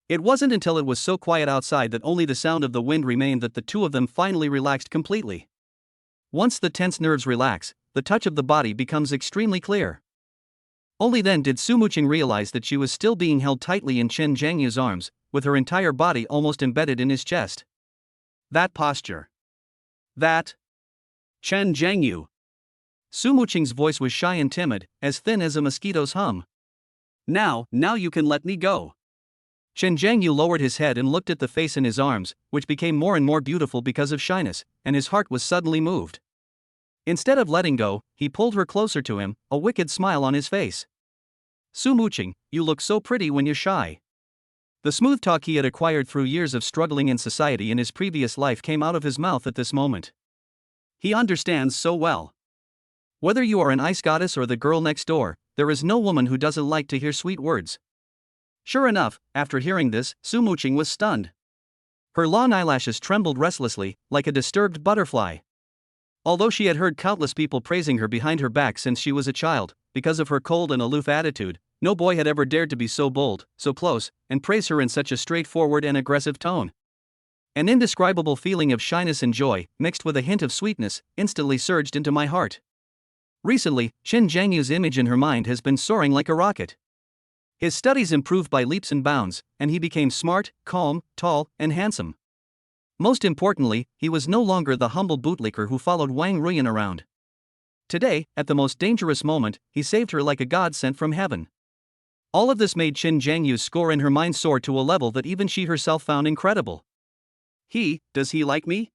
It wasn't until it was so quiet outside that only the sound of the wind remained that the two of them finally relaxed completely. Once the tense nerves relax, the touch of the body becomes extremely clear. Only then did Su Muqing realize that she was still being held tightly in Chen Zhengyu's arms, with her entire body almost embedded in his chest. That posture. That. Chen Zhengyu. Su Muqing's voice was shy and timid, as thin as a mosquito's hum. Now you can let me go. Chen Jiangyu lowered his head and looked at the face in his arms, which became more and more beautiful because of shyness, and his heart was suddenly moved. Instead of letting go, he pulled her closer to him, a wicked smile on his face. Su Muqing, you look so pretty when you're shy. The smooth talk he had acquired through years of struggling in society in his previous life came out of his mouth at this moment. He understands so well. Whether you are an ice goddess or the girl next door, there is no woman who doesn't like to hear sweet words. Sure enough, after hearing this, Su Muqing was stunned. Her long eyelashes trembled restlessly, like a disturbed butterfly. Although she had heard countless people praising her behind her back since she was a child, because of her cold and aloof attitude, no boy had ever dared to be so bold, so close, and praise her in such a straightforward and aggressive tone. An indescribable feeling of shyness and joy, mixed with a hint of sweetness, instantly surged into my heart. Recently, Chen Jiangyu's image in her mind has been soaring like a rocket. His studies improved by leaps and bounds, and he became smart, calm, tall, and handsome. Most importantly, he was no longer the humble bootlicker who followed Wang Ruyan around. Today, at the most dangerous moment, he saved her like a god sent from heaven. All of this made Chen Jiangyu's score in her mind soar to a level that even she herself found incredible. Does he like me?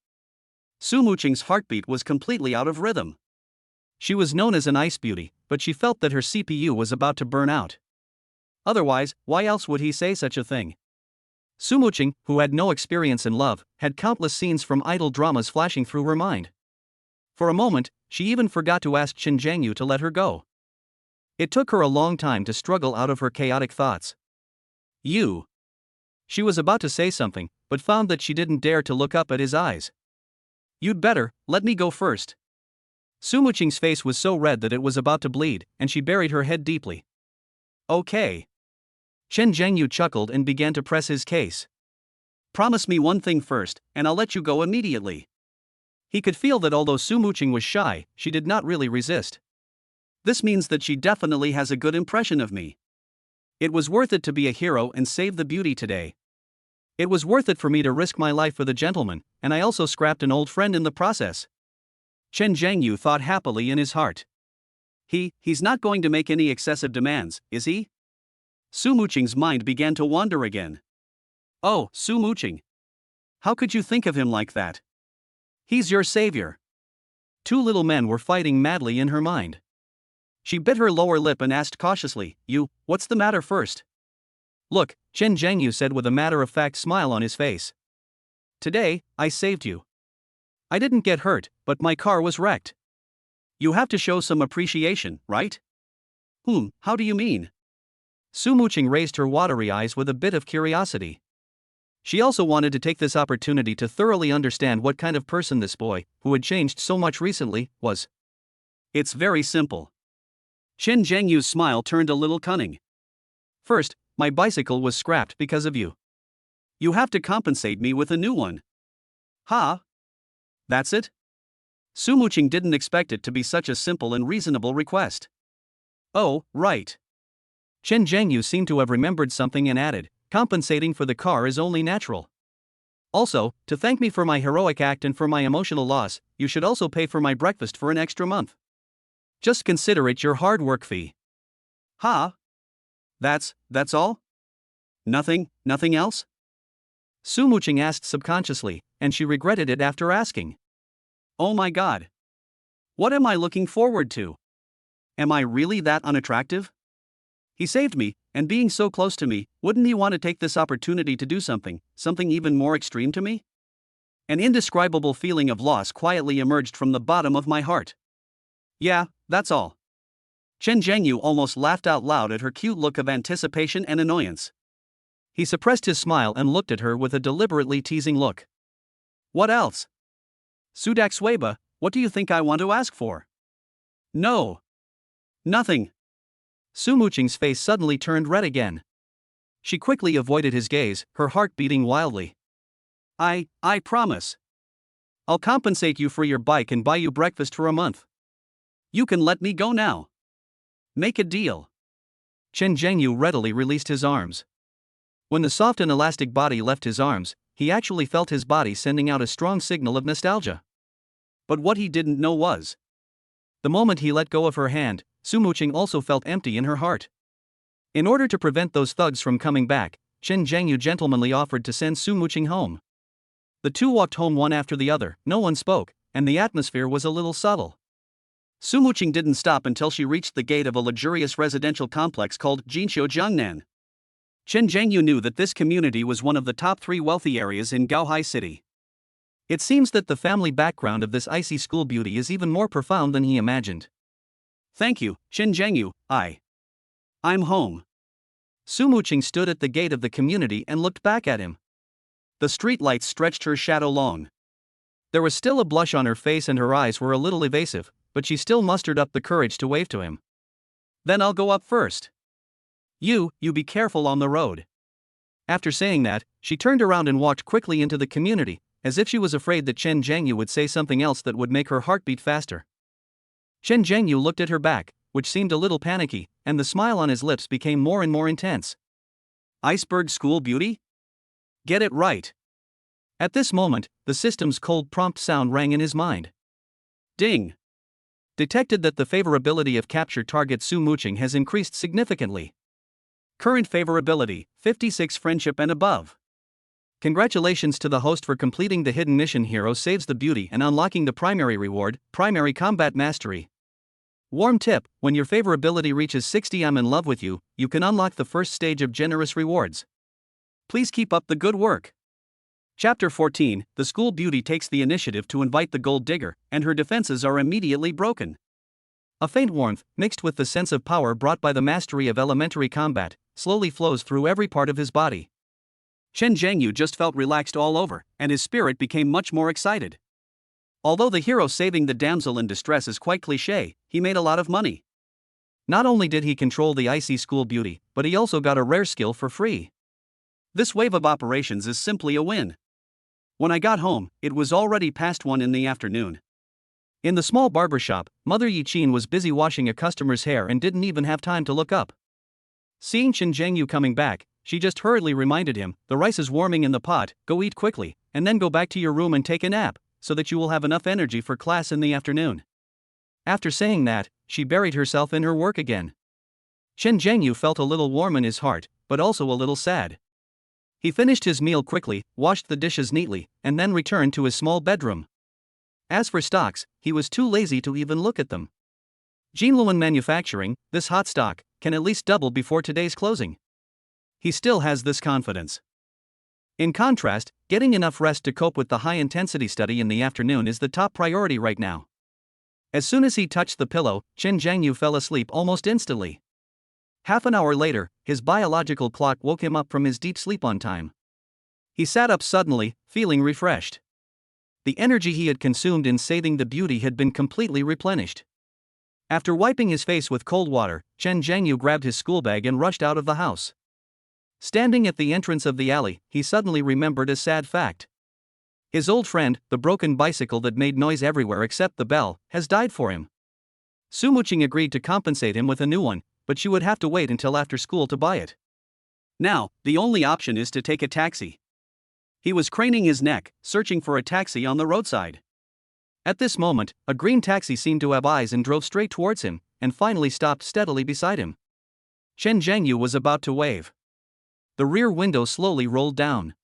Su Muqing's heartbeat was completely out of rhythm. She was known as an ice beauty, but she felt that her CPU was about to burn out. Otherwise, why else would he say such a thing? Su Muqing, who had no experience in love, had countless scenes from idol dramas flashing through her mind. For a moment, she even forgot to ask Chen Jiangyu to let her go. It took her a long time to struggle out of her chaotic thoughts. You. She was about to say something, but found that she didn't dare to look up at his eyes. You'd better, let me go first. Su Muqing's face was so red that it was about to bleed, and she buried her head deeply. Okay. Chen Jiangyu chuckled and began to press his case. Promise me one thing first, and I'll let you go immediately. He could feel that although Su Muqing was shy, she did not really resist. This means that she definitely has a good impression of me. It was worth it to be a hero and save the beauty today. It was worth it for me to risk my life for the gentleman, and I also scrapped an old friend in the process. Chen Jiangyu thought happily in his heart. He's not going to make any excessive demands, is he? Su Muqing's mind began to wander again. Oh, Su Muqing. How could you think of him like that? He's your savior. Two little men were fighting madly in her mind. She bit her lower lip and asked cautiously, what's the matter first? Look, Chen Jiangyu said with a matter-of-fact smile on his face. Today, I saved you. I didn't get hurt, but my car was wrecked. You have to show some appreciation, right? How do you mean? Su Muqing raised her watery eyes with a bit of curiosity. She also wanted to take this opportunity to thoroughly understand what kind of person this boy, who had changed so much recently, was. It's very simple. Chen Jiangyu's smile turned a little cunning. First, my bicycle was scrapped because of you. You have to compensate me with a new one. That's it? Su Muqing didn't expect it to be such a simple and reasonable request. Oh, right. Chen Jiangyu seemed to have remembered something and added, compensating for the car is only natural. Also, to thank me for my heroic act and for my emotional loss, you should also pay for my breakfast for an extra month. Just consider it your hard work fee. That's all? Nothing else? Su Muqing asked subconsciously, and she regretted it after asking. Oh my god. What am I looking forward to? Am I really that unattractive? He saved me, and being so close to me, wouldn't he want to take this opportunity to do something even more extreme to me? An indescribable feeling of loss quietly emerged from the bottom of my heart. Yeah, that's all. Chen Jiangyu almost laughed out loud at her cute look of anticipation and annoyance. He suppressed his smile and looked at her with a deliberately teasing look. What else? Sudaxweba, what do you think I want to ask for? No. Nothing. Su Muqing's face suddenly turned red again. She quickly avoided his gaze, her heart beating wildly. I promise. I'll compensate you for your bike and buy you breakfast for a month. You can let me go now. Make a deal. Chen Jiangyu readily released his arms. When the soft and elastic body left his arms, he actually felt his body sending out a strong signal of nostalgia. But what he didn't know was, The moment he let go of her hand, Su Muqing also felt empty in her heart. In order to prevent those thugs from coming back, Chen Zhengyu gentlemanly offered to send Su Muqing home. The two walked home one after the other, no one spoke, and the atmosphere was a little subtle. Su Muqing didn't stop until she reached the gate of a luxurious residential complex called Jinqiu Jiangnan. Chen Zhengyu knew that this community was one of the top 3 wealthy areas in Gaohai City. It seems that the family background of this icy school beauty is even more profound than he imagined. Thank you, Chen Zhengyu, I'm home. Su Muqing stood at the gate of the community and looked back at him. The street lights stretched her shadow long. There was still a blush on her face and her eyes were a little evasive, but she still mustered up the courage to wave to him. Then I'll go up first. You be careful on the road. After saying that, she turned around and walked quickly into the community, as if she was afraid that Chen Zhengyu would say something else that would make her heart beat faster. Chen Zhengyu looked at her back, which seemed a little panicky, and the smile on his lips became more and more intense. Iceberg school beauty? Get it right. At this moment, the system's cold prompt sound rang in his mind. Ding! Detected that the favorability of capture target Su Muqing has increased significantly. Current favorability, 56 friendship and above. Congratulations to the host for completing the hidden mission Hero Saves the Beauty and unlocking the primary reward, Primary Combat Mastery. Warm tip, when your favorability reaches 60, I'm in love with you, you can unlock the first stage of generous rewards. Please keep up the good work. Chapter 14, the school beauty takes the initiative to invite the gold digger, and her defenses are immediately broken. A faint warmth, mixed with the sense of power brought by the mastery of elementary combat, slowly flows through every part of his body. Chen Zhengyu just felt relaxed all over, and his spirit became much more excited. Although the hero saving the damsel in distress is quite cliché, he made a lot of money. Not only did he control the icy school beauty, but he also got a rare skill for free. This wave of operations is simply a win. When I got home, it was already past 1 in the afternoon. In the small barber shop, Mother Yiqin was busy washing a customer's hair and didn't even have time to look up. Seeing Chen Zhengyu coming back, she just hurriedly reminded him, the rice is warming in the pot, go eat quickly, and then go back to your room and take a nap, so that you will have enough energy for class in the afternoon. After saying that, she buried herself in her work again. Chen Zhengyu felt a little warm in his heart, but also a little sad. He finished his meal quickly, washed the dishes neatly, and then returned to his small bedroom. As for stocks, he was too lazy to even look at them. Jinluan Manufacturing, this hot stock, can at least double before today's closing. He still has this confidence. In contrast, getting enough rest to cope with the high-intensity study in the afternoon is the top priority right now. As soon as he touched the pillow, Chen Zhengyu fell asleep almost instantly. Half an hour later, his biological clock woke him up from his deep sleep on time. He sat up suddenly, feeling refreshed. The energy he had consumed in saving the beauty had been completely replenished. After wiping his face with cold water, Chen Zhengyu grabbed his school bag and rushed out of the house. Standing at the entrance of the alley, he suddenly remembered a sad fact. His old friend, the broken bicycle that made noise everywhere except the bell, has died for him. Su Muqing agreed to compensate him with a new one, but she would have to wait until after school to buy it. Now, the only option is to take a taxi. He was craning his neck, searching for a taxi on the roadside. At this moment, a green taxi seemed to have eyes and drove straight towards him, and finally stopped steadily beside him. Chen Zhengyu was about to wave. The rear window slowly rolled down.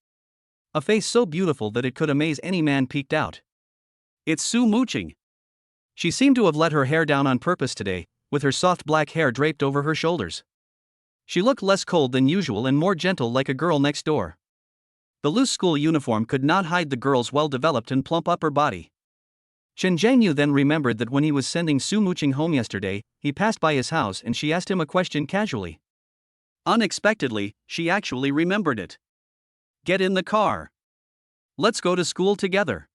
A face so beautiful that it could amaze any man peeked out. It's Su Muqing. She seemed to have let her hair down on purpose today, with her soft black hair draped over her shoulders. She looked less cold than usual and more gentle, like a girl next door. The loose school uniform could not hide the girl's well-developed and plump upper body. Chen Zhengyu then remembered that when he was sending Su Muqing home yesterday, he passed by his house and she asked him a question casually. Unexpectedly, she actually remembered it. Get in the car. Let's go to school together.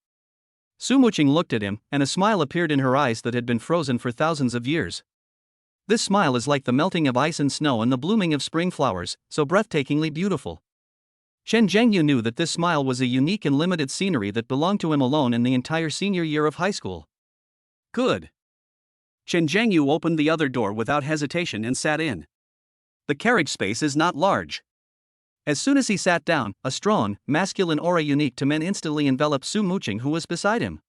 Su Muqing looked at him, and a smile appeared in her eyes that had been frozen for thousands of years. This smile is like the melting of ice and snow and the blooming of spring flowers, so breathtakingly beautiful. Chen Zhengyu knew that this smile was a unique and limited scenery that belonged to him alone in the entire senior year of high school. Good. Chen Zhengyu opened the other door without hesitation and sat in. The carriage space is not large. As soon as he sat down, a strong, masculine aura unique to men instantly enveloped Su Muqing, who was beside him.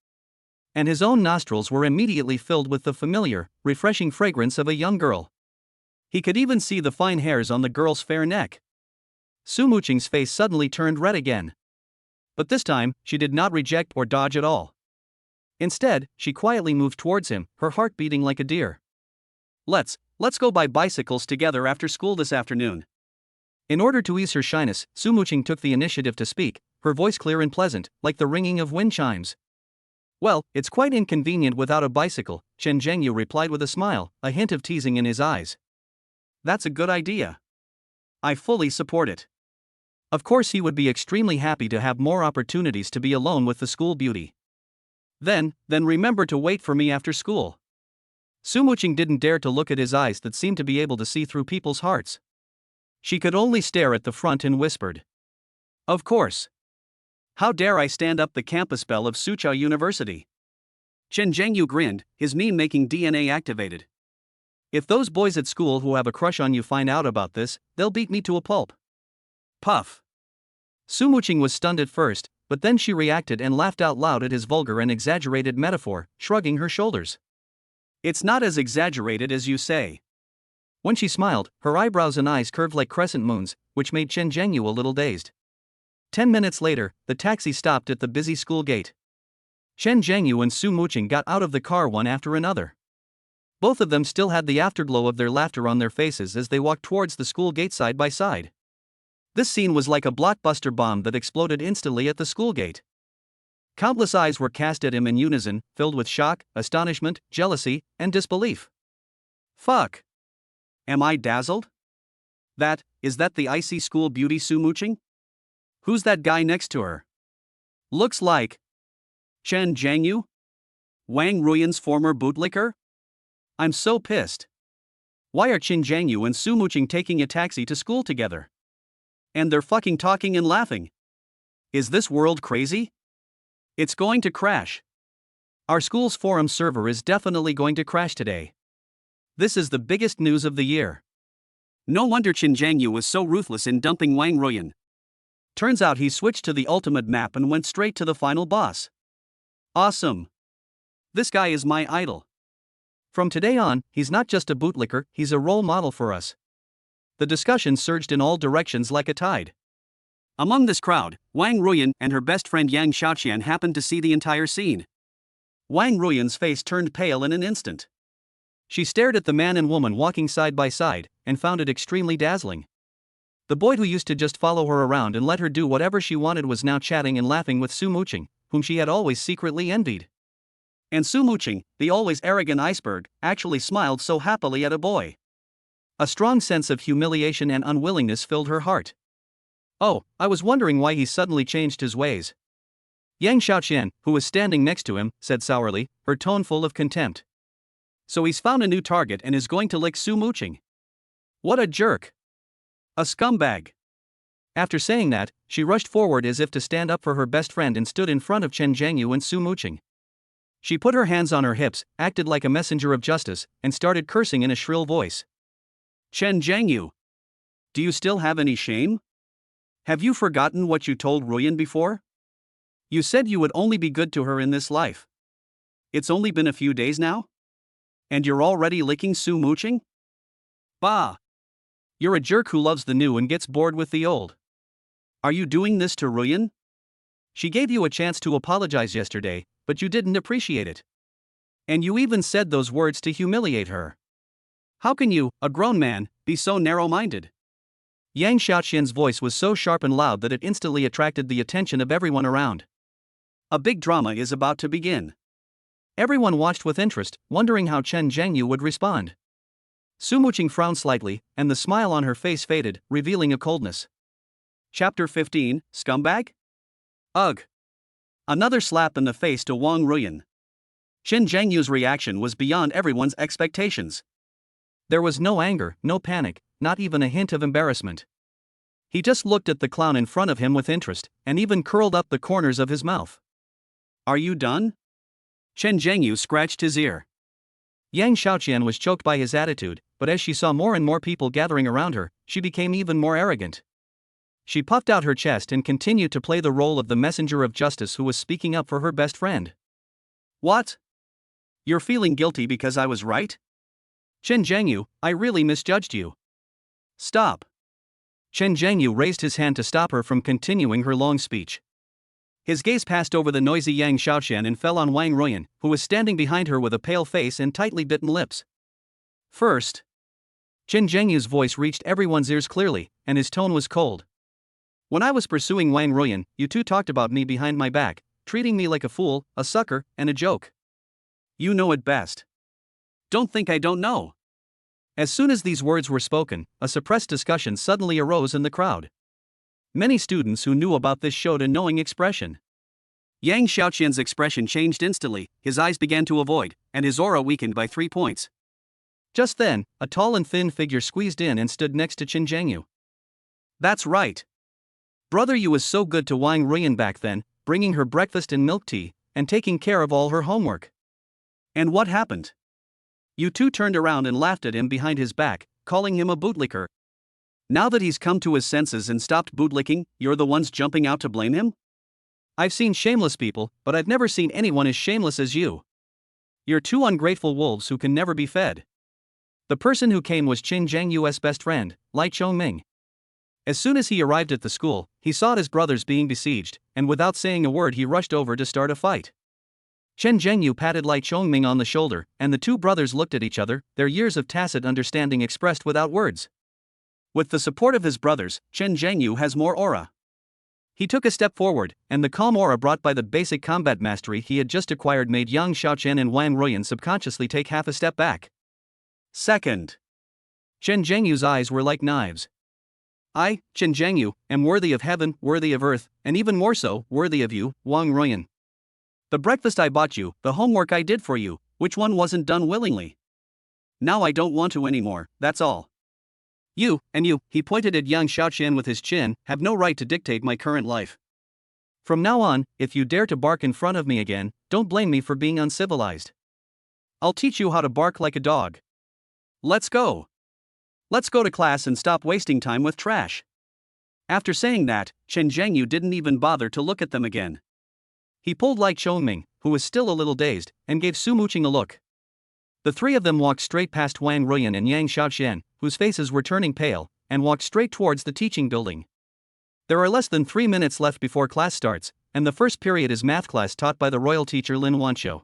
and his own nostrils were immediately filled with the familiar, refreshing fragrance of a young girl. He could even see the fine hairs on the girl's fair neck. Su Muqing's face suddenly turned red again. But this time, she did not reject or dodge at all. Instead, she quietly moved towards him, her heart beating like a deer. Let's go buy bicycles together after school this afternoon." In order to ease her shyness, Su Muqing took the initiative to speak, her voice clear and pleasant, like the ringing of wind chimes. "Well, it's quite inconvenient without a bicycle," Chen Zhengyu replied with a smile, a hint of teasing in his eyes. "That's a good idea. I fully support it." Of course, he would be extremely happy to have more opportunities to be alone with the school beauty. Then remember to wait for me after school." Su Muqing didn't dare to look at his eyes that seemed to be able to see through people's hearts. She could only stare at the front and whispered, "Of course. How dare I stand up the campus bell of Suqiao University?" Chen Zhengyu grinned, his meme-making DNA activated. "If those boys at school who have a crush on you find out about this, they'll beat me to a pulp." Puff. Su Muqing was stunned at first, but then she reacted and laughed out loud at his vulgar and exaggerated metaphor, shrugging her shoulders. "It's not as exaggerated as you say." When she smiled, her eyebrows and eyes curved like crescent moons, which made Chen Zhengyu a little dazed. 10 minutes later, the taxi stopped at the busy school gate. Chen Zhengyu and Su Muqing got out of the car one after another. Both of them still had the afterglow of their laughter on their faces as they walked towards the school gate side by side. This scene was like a blockbuster bomb that exploded instantly at the school gate. Countless eyes were cast at him in unison, filled with shock, astonishment, jealousy, and disbelief. Fuck. Am I dazzled? Is that the icy school beauty Su Muqing? Who's that guy next to her? Looks like Chen Zhengyu? Wang Ruyan's former bootlicker? I'm so pissed. Why are Chen Zhengyu and Su Muqing taking a taxi to school together? And they're fucking talking and laughing. Is this world crazy? It's going to crash. Our school's forum server is definitely going to crash today. This is the biggest news of the year. No wonder Chen Zhengyu was so ruthless in dumping Wang Ruyan. Turns out he switched to the ultimate map and went straight to the final boss. Awesome. This guy is my idol. From today on, he's not just a bootlicker, he's a role model for us. The discussion surged in all directions like a tide. Among this crowd, Wang Ruyan and her best friend Yang Xiaoqian happened to see the entire scene. Wang Ruyan's face turned pale in an instant. She stared at the man and woman walking side by side, and found it extremely dazzling. The boy who used to just follow her around and let her do whatever she wanted was now chatting and laughing with Su Muqing, whom she had always secretly envied. And Su Muqing, the always arrogant iceberg, actually smiled so happily at a boy. A strong sense of humiliation and unwillingness filled her heart. Oh, I was wondering why he suddenly changed his ways. Yang Xiaoqian, who was standing next to him, said sourly, her tone full of contempt. So he's found a new target and is going to lick Su Muqing. What a jerk. A scumbag. After saying that, she rushed forward as if to stand up for her best friend and stood in front of Chen Zhengyu and Su Muqing. She put her hands on her hips, acted like a messenger of justice, and started cursing in a shrill voice. Chen Zhengyu. Do you still have any shame? Have you forgotten what you told Ruyan before? You said you would only be good to her in this life. It's only been a few days now? And you're already licking Su Muqing? Bah! You're a jerk who loves the new and gets bored with the old. Are you doing this to Ruyan? She gave you a chance to apologize yesterday, but you didn't appreciate it. And you even said those words to humiliate her. How can you, a grown man, be so narrow-minded? Yang Xiaoqian's voice was so sharp and loud that it instantly attracted the attention of everyone around. A big drama is about to begin. Everyone watched with interest, wondering how Chen Zhengyu would respond. Su Muqing frowned slightly, and the smile on her face faded, revealing a coldness. Chapter 15, Scumbag? Ugh. Another slap in the face to Wang Ruyan. Chen Zhengyu's reaction was beyond everyone's expectations. There was no anger, no panic, not even a hint of embarrassment. He just looked at the clown in front of him with interest, and even curled up the corners of his mouth. Are you done? Chen Zhengyu scratched his ear. Yang Xiaoqian was choked by his attitude, but as she saw more and more people gathering around her, she became even more arrogant. She puffed out her chest and continued to play the role of the messenger of justice who was speaking up for her best friend. What? You're feeling guilty because I was right? Chen Zhengyu, I really misjudged you. Stop. Chen Zhengyu raised his hand to stop her from continuing her long speech. His gaze passed over the noisy Yang Xiaoqian and fell on Wang Ruyan, who was standing behind her with a pale face and tightly bitten lips. First, Chen Zhengyu's voice reached everyone's ears clearly, and his tone was cold. When I was pursuing Wang Ruyan, you two talked about me behind my back, treating me like a fool, a sucker, and a joke. You know it best. Don't think I don't know. As soon as these words were spoken, a suppressed discussion suddenly arose in the crowd. Many students who knew about this showed a knowing expression. Yang Xiaoqian's expression changed instantly, his eyes began to avoid, and his aura weakened by 3 points. Just then, a tall and thin figure squeezed in and stood next to Chen Zhengyu. That's right. Brother Yu was so good to Wang Ruyan back then, bringing her breakfast and milk tea, and taking care of all her homework. And what happened? You two turned around and laughed at him behind his back, calling him a bootlicker. Now that he's come to his senses and stopped bootlicking, you're the ones jumping out to blame him? I've seen shameless people, but I've never seen anyone as shameless as you. You're two ungrateful wolves who can never be fed. The person who came was Chen Zhengyu's best friend, Lai Chongming. As soon as he arrived at the school, he saw his brothers being besieged, and without saying a word he rushed over to start a fight. Chen Zhengyu patted Lai Chongming on the shoulder, and the two brothers looked at each other, their years of tacit understanding expressed without words. With the support of his brothers, Chen Zhengyu has more aura. He took a step forward, and the calm aura brought by the basic combat mastery he had just acquired made Yang Xiaoqian and Wang Ruyan subconsciously take half a step back. Second, Chen Zhengyu's eyes were like knives. I, Chen Zhengyu, am worthy of heaven, worthy of earth, and even more so, worthy of you, Wang Ruyan. The breakfast I bought you, the homework I did for you, which one wasn't done willingly? Now I don't want to anymore, that's all. You, and you, he pointed at Yang Xiaoqian with his chin, have no right to dictate my current life. From now on, if you dare to bark in front of me again, don't blame me for being uncivilized. I'll teach you how to bark like a dog. Let's go. Let's go to class and stop wasting time with trash. After saying that, Chen Zhengyu didn't even bother to look at them again. He pulled Lai Chongming, who was still a little dazed, and gave Su Muqing a look. The three of them walked straight past Wang Ruyan and Yang Xiaoqian, whose faces were turning pale, and walked straight towards the teaching building. There are less than 3 minutes left before class starts, and the first period is math class taught by the royal teacher Lin Wanqiu.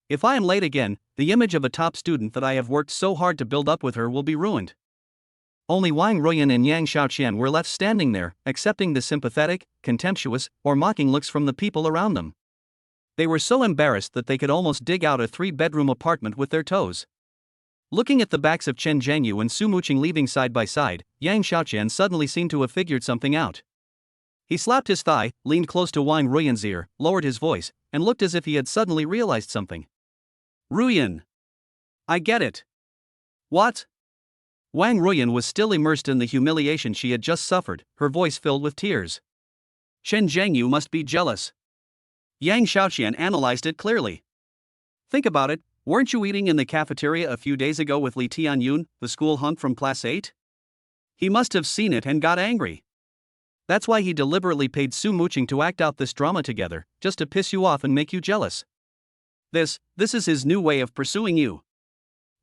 If I am late again, the image of a top student that I have worked so hard to build up with her will be ruined. Only Wang Ruyan and Yang Xiaoqian were left standing there, accepting the sympathetic, contemptuous, or mocking looks from the people around them. They were so embarrassed that they could almost dig out a 3-bedroom apartment with their toes. Looking at the backs of Chen Zhengyu and Su Muqing leaving side by side, Yang Xiaoqian suddenly seemed to have figured something out. He slapped his thigh, leaned close to Wang Ruyan's ear, lowered his voice, and looked as if he had suddenly realized something. Ruyan. I get it. What? Wang Ruyan was still immersed in the humiliation she had just suffered, her voice filled with tears. Chen Zhengyu must be jealous. Yang Xiaoqian analyzed it clearly. Think about it, weren't you eating in the cafeteria a few days ago with Li Tianyun, the school hunk from class 8? He must have seen it and got angry. That's why he deliberately paid Su Muqing to act out this drama together, just to piss you off and make you jealous. This is his new way of pursuing you.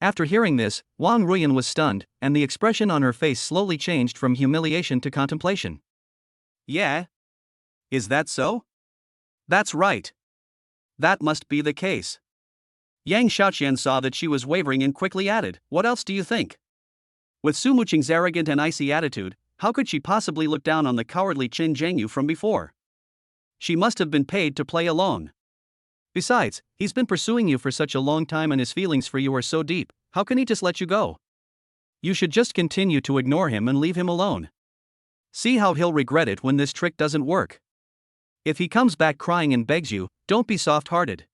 After hearing this, Wang Ruyan was stunned, and the expression on her face slowly changed from humiliation to contemplation. Yeah? Is that so? That's right. That must be the case. Yang Xiaoqian saw that she was wavering and quickly added, what else do you think? With Su Muqing's arrogant and icy attitude, how could she possibly look down on the cowardly Chen Zhengyu from before? She must have been paid to play along. Besides, he's been pursuing you for such a long time and his feelings for you are so deep, how can he just let you go? You should just continue to ignore him and leave him alone. See how he'll regret it when this trick doesn't work. If he comes back crying and begs you, don't be soft-hearted.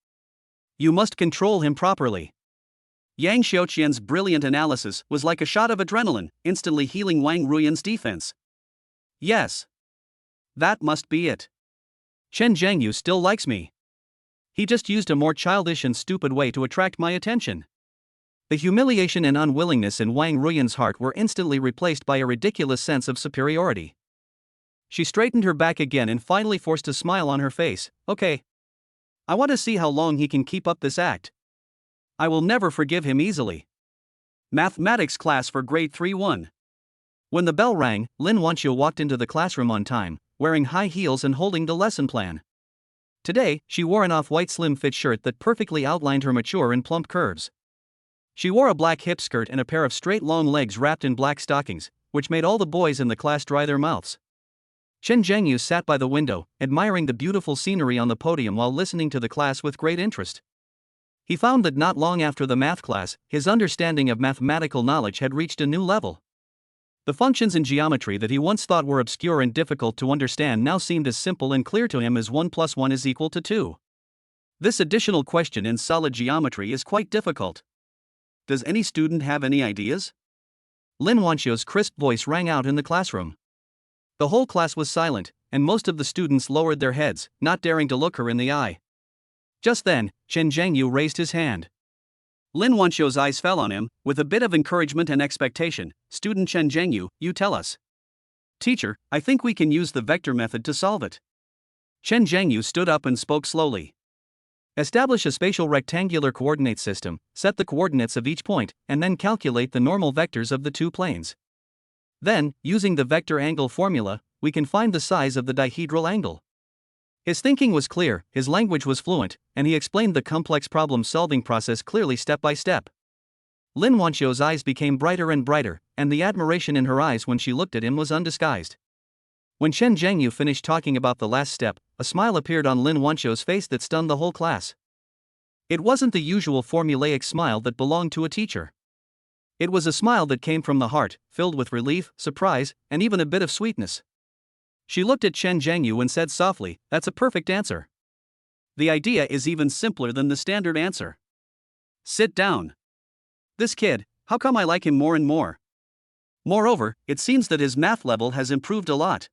You must control him properly. Yang Xiaoqian's brilliant analysis was like a shot of adrenaline, instantly healing Wang Ruyan's defense. Yes. That must be it. Chen Zhengyu still likes me. He just used a more childish and stupid way to attract my attention. The humiliation and unwillingness in Wang Ruyan's heart were instantly replaced by a ridiculous sense of superiority. She straightened her back again and finally forced a smile on her face. Okay. I want to see how long he can keep up this act. I will never forgive him easily. Mathematics class for grade 3-1. When the bell rang, Lin Wanqiu walked into the classroom on time, wearing high heels and holding the lesson plan. Today, she wore an off-white slim-fit shirt that perfectly outlined her mature and plump curves. She wore a black hip skirt and a pair of straight long legs wrapped in black stockings, which made all the boys in the class dry their mouths. Chen Zhengyu sat by the window, admiring the beautiful scenery on the podium while listening to the class with great interest. He found that not long after the math class, his understanding of mathematical knowledge had reached a new level. The functions in geometry that he once thought were obscure and difficult to understand now seemed as simple and clear to him as 1 + 1 is equal to 2. This additional question in solid geometry is quite difficult. Does any student have any ideas? Lin Wanqiu's crisp voice rang out in the classroom. The whole class was silent, and most of the students lowered their heads, not daring to look her in the eye. Just then, Chen Zhengyu raised his hand. Lin Wanqiu's eyes fell on him, with a bit of encouragement and expectation. Student Chen Zhengyu, you tell us. Teacher, I think we can use the vector method to solve it. Chen Zhengyu stood up and spoke slowly. Establish a spatial rectangular coordinate system, set the coordinates of each point, and then calculate the normal vectors of the two planes. Then, using the vector angle formula, we can find the size of the dihedral angle. His thinking was clear, his language was fluent, and he explained the complex problem-solving process clearly step by step. Lin Wanqiu's eyes became brighter and brighter, and the admiration in her eyes when she looked at him was undisguised. When Chen Zhengyu finished talking about the last step, a smile appeared on Lin Wanqiu's face that stunned the whole class. It wasn't the usual formulaic smile that belonged to a teacher. It was a smile that came from the heart, filled with relief, surprise, and even a bit of sweetness. She looked at Chen Zhengyu and said softly, "That's a perfect answer. The idea is even simpler than the standard answer. Sit down. This kid, how come I like him more and more? Moreover, it seems that his math level has improved a lot."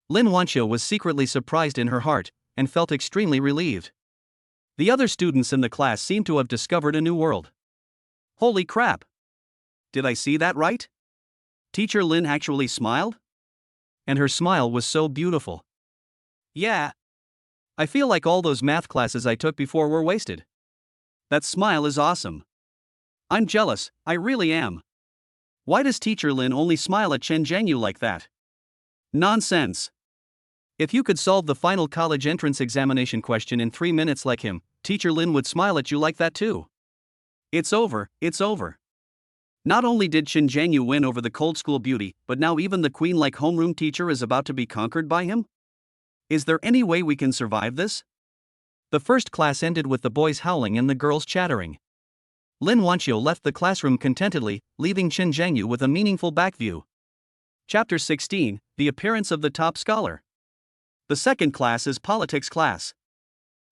Lin Wanqiu was secretly surprised in her heart, and felt extremely relieved. The other students in the class seemed to have discovered a new world. Holy crap! Did I see that right? Teacher Lin actually smiled? And her smile was so beautiful. Yeah. I feel like all those math classes I took before were wasted. That smile is awesome. I'm jealous, I really am. Why does Teacher Lin only smile at Chen Zhengyu like that? Nonsense. If you could solve the final college entrance examination question in 3 minutes like him, Teacher Lin would smile at you like that too. It's over, it's over. Not only did Chen Zhengyu win over the cold school beauty, but now even the queen-like homeroom teacher is about to be conquered by him? Is there any way we can survive this? The first class ended with the boys howling and the girls chattering. Lin Wanqiu left the classroom contentedly, leaving Chen Zhengyu with a meaningful back view. Chapter 16, The Appearance of the Top Scholar. The second class is politics class.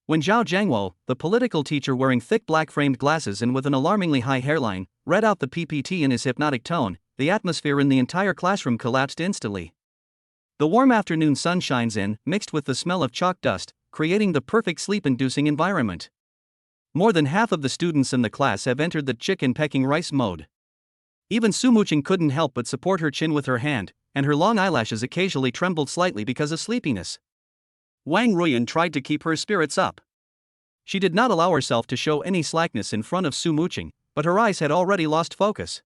When Zhao Jiangwo, the political teacher wearing thick black-framed glasses and with an alarmingly high hairline, read out the PPT in his hypnotic tone, the atmosphere in the entire classroom collapsed instantly. The warm afternoon sun shines in, mixed with the smell of chalk dust, creating the perfect sleep-inducing environment. More than half of the students in the class have entered the chicken pecking rice mode. Even Su Muqing couldn't help but support her chin with her hand, and her long eyelashes occasionally trembled slightly because of sleepiness. Wang Ruyan tried to keep her spirits up. She did not allow herself to show any slackness in front of Su Muqing, but her eyes had already lost focus.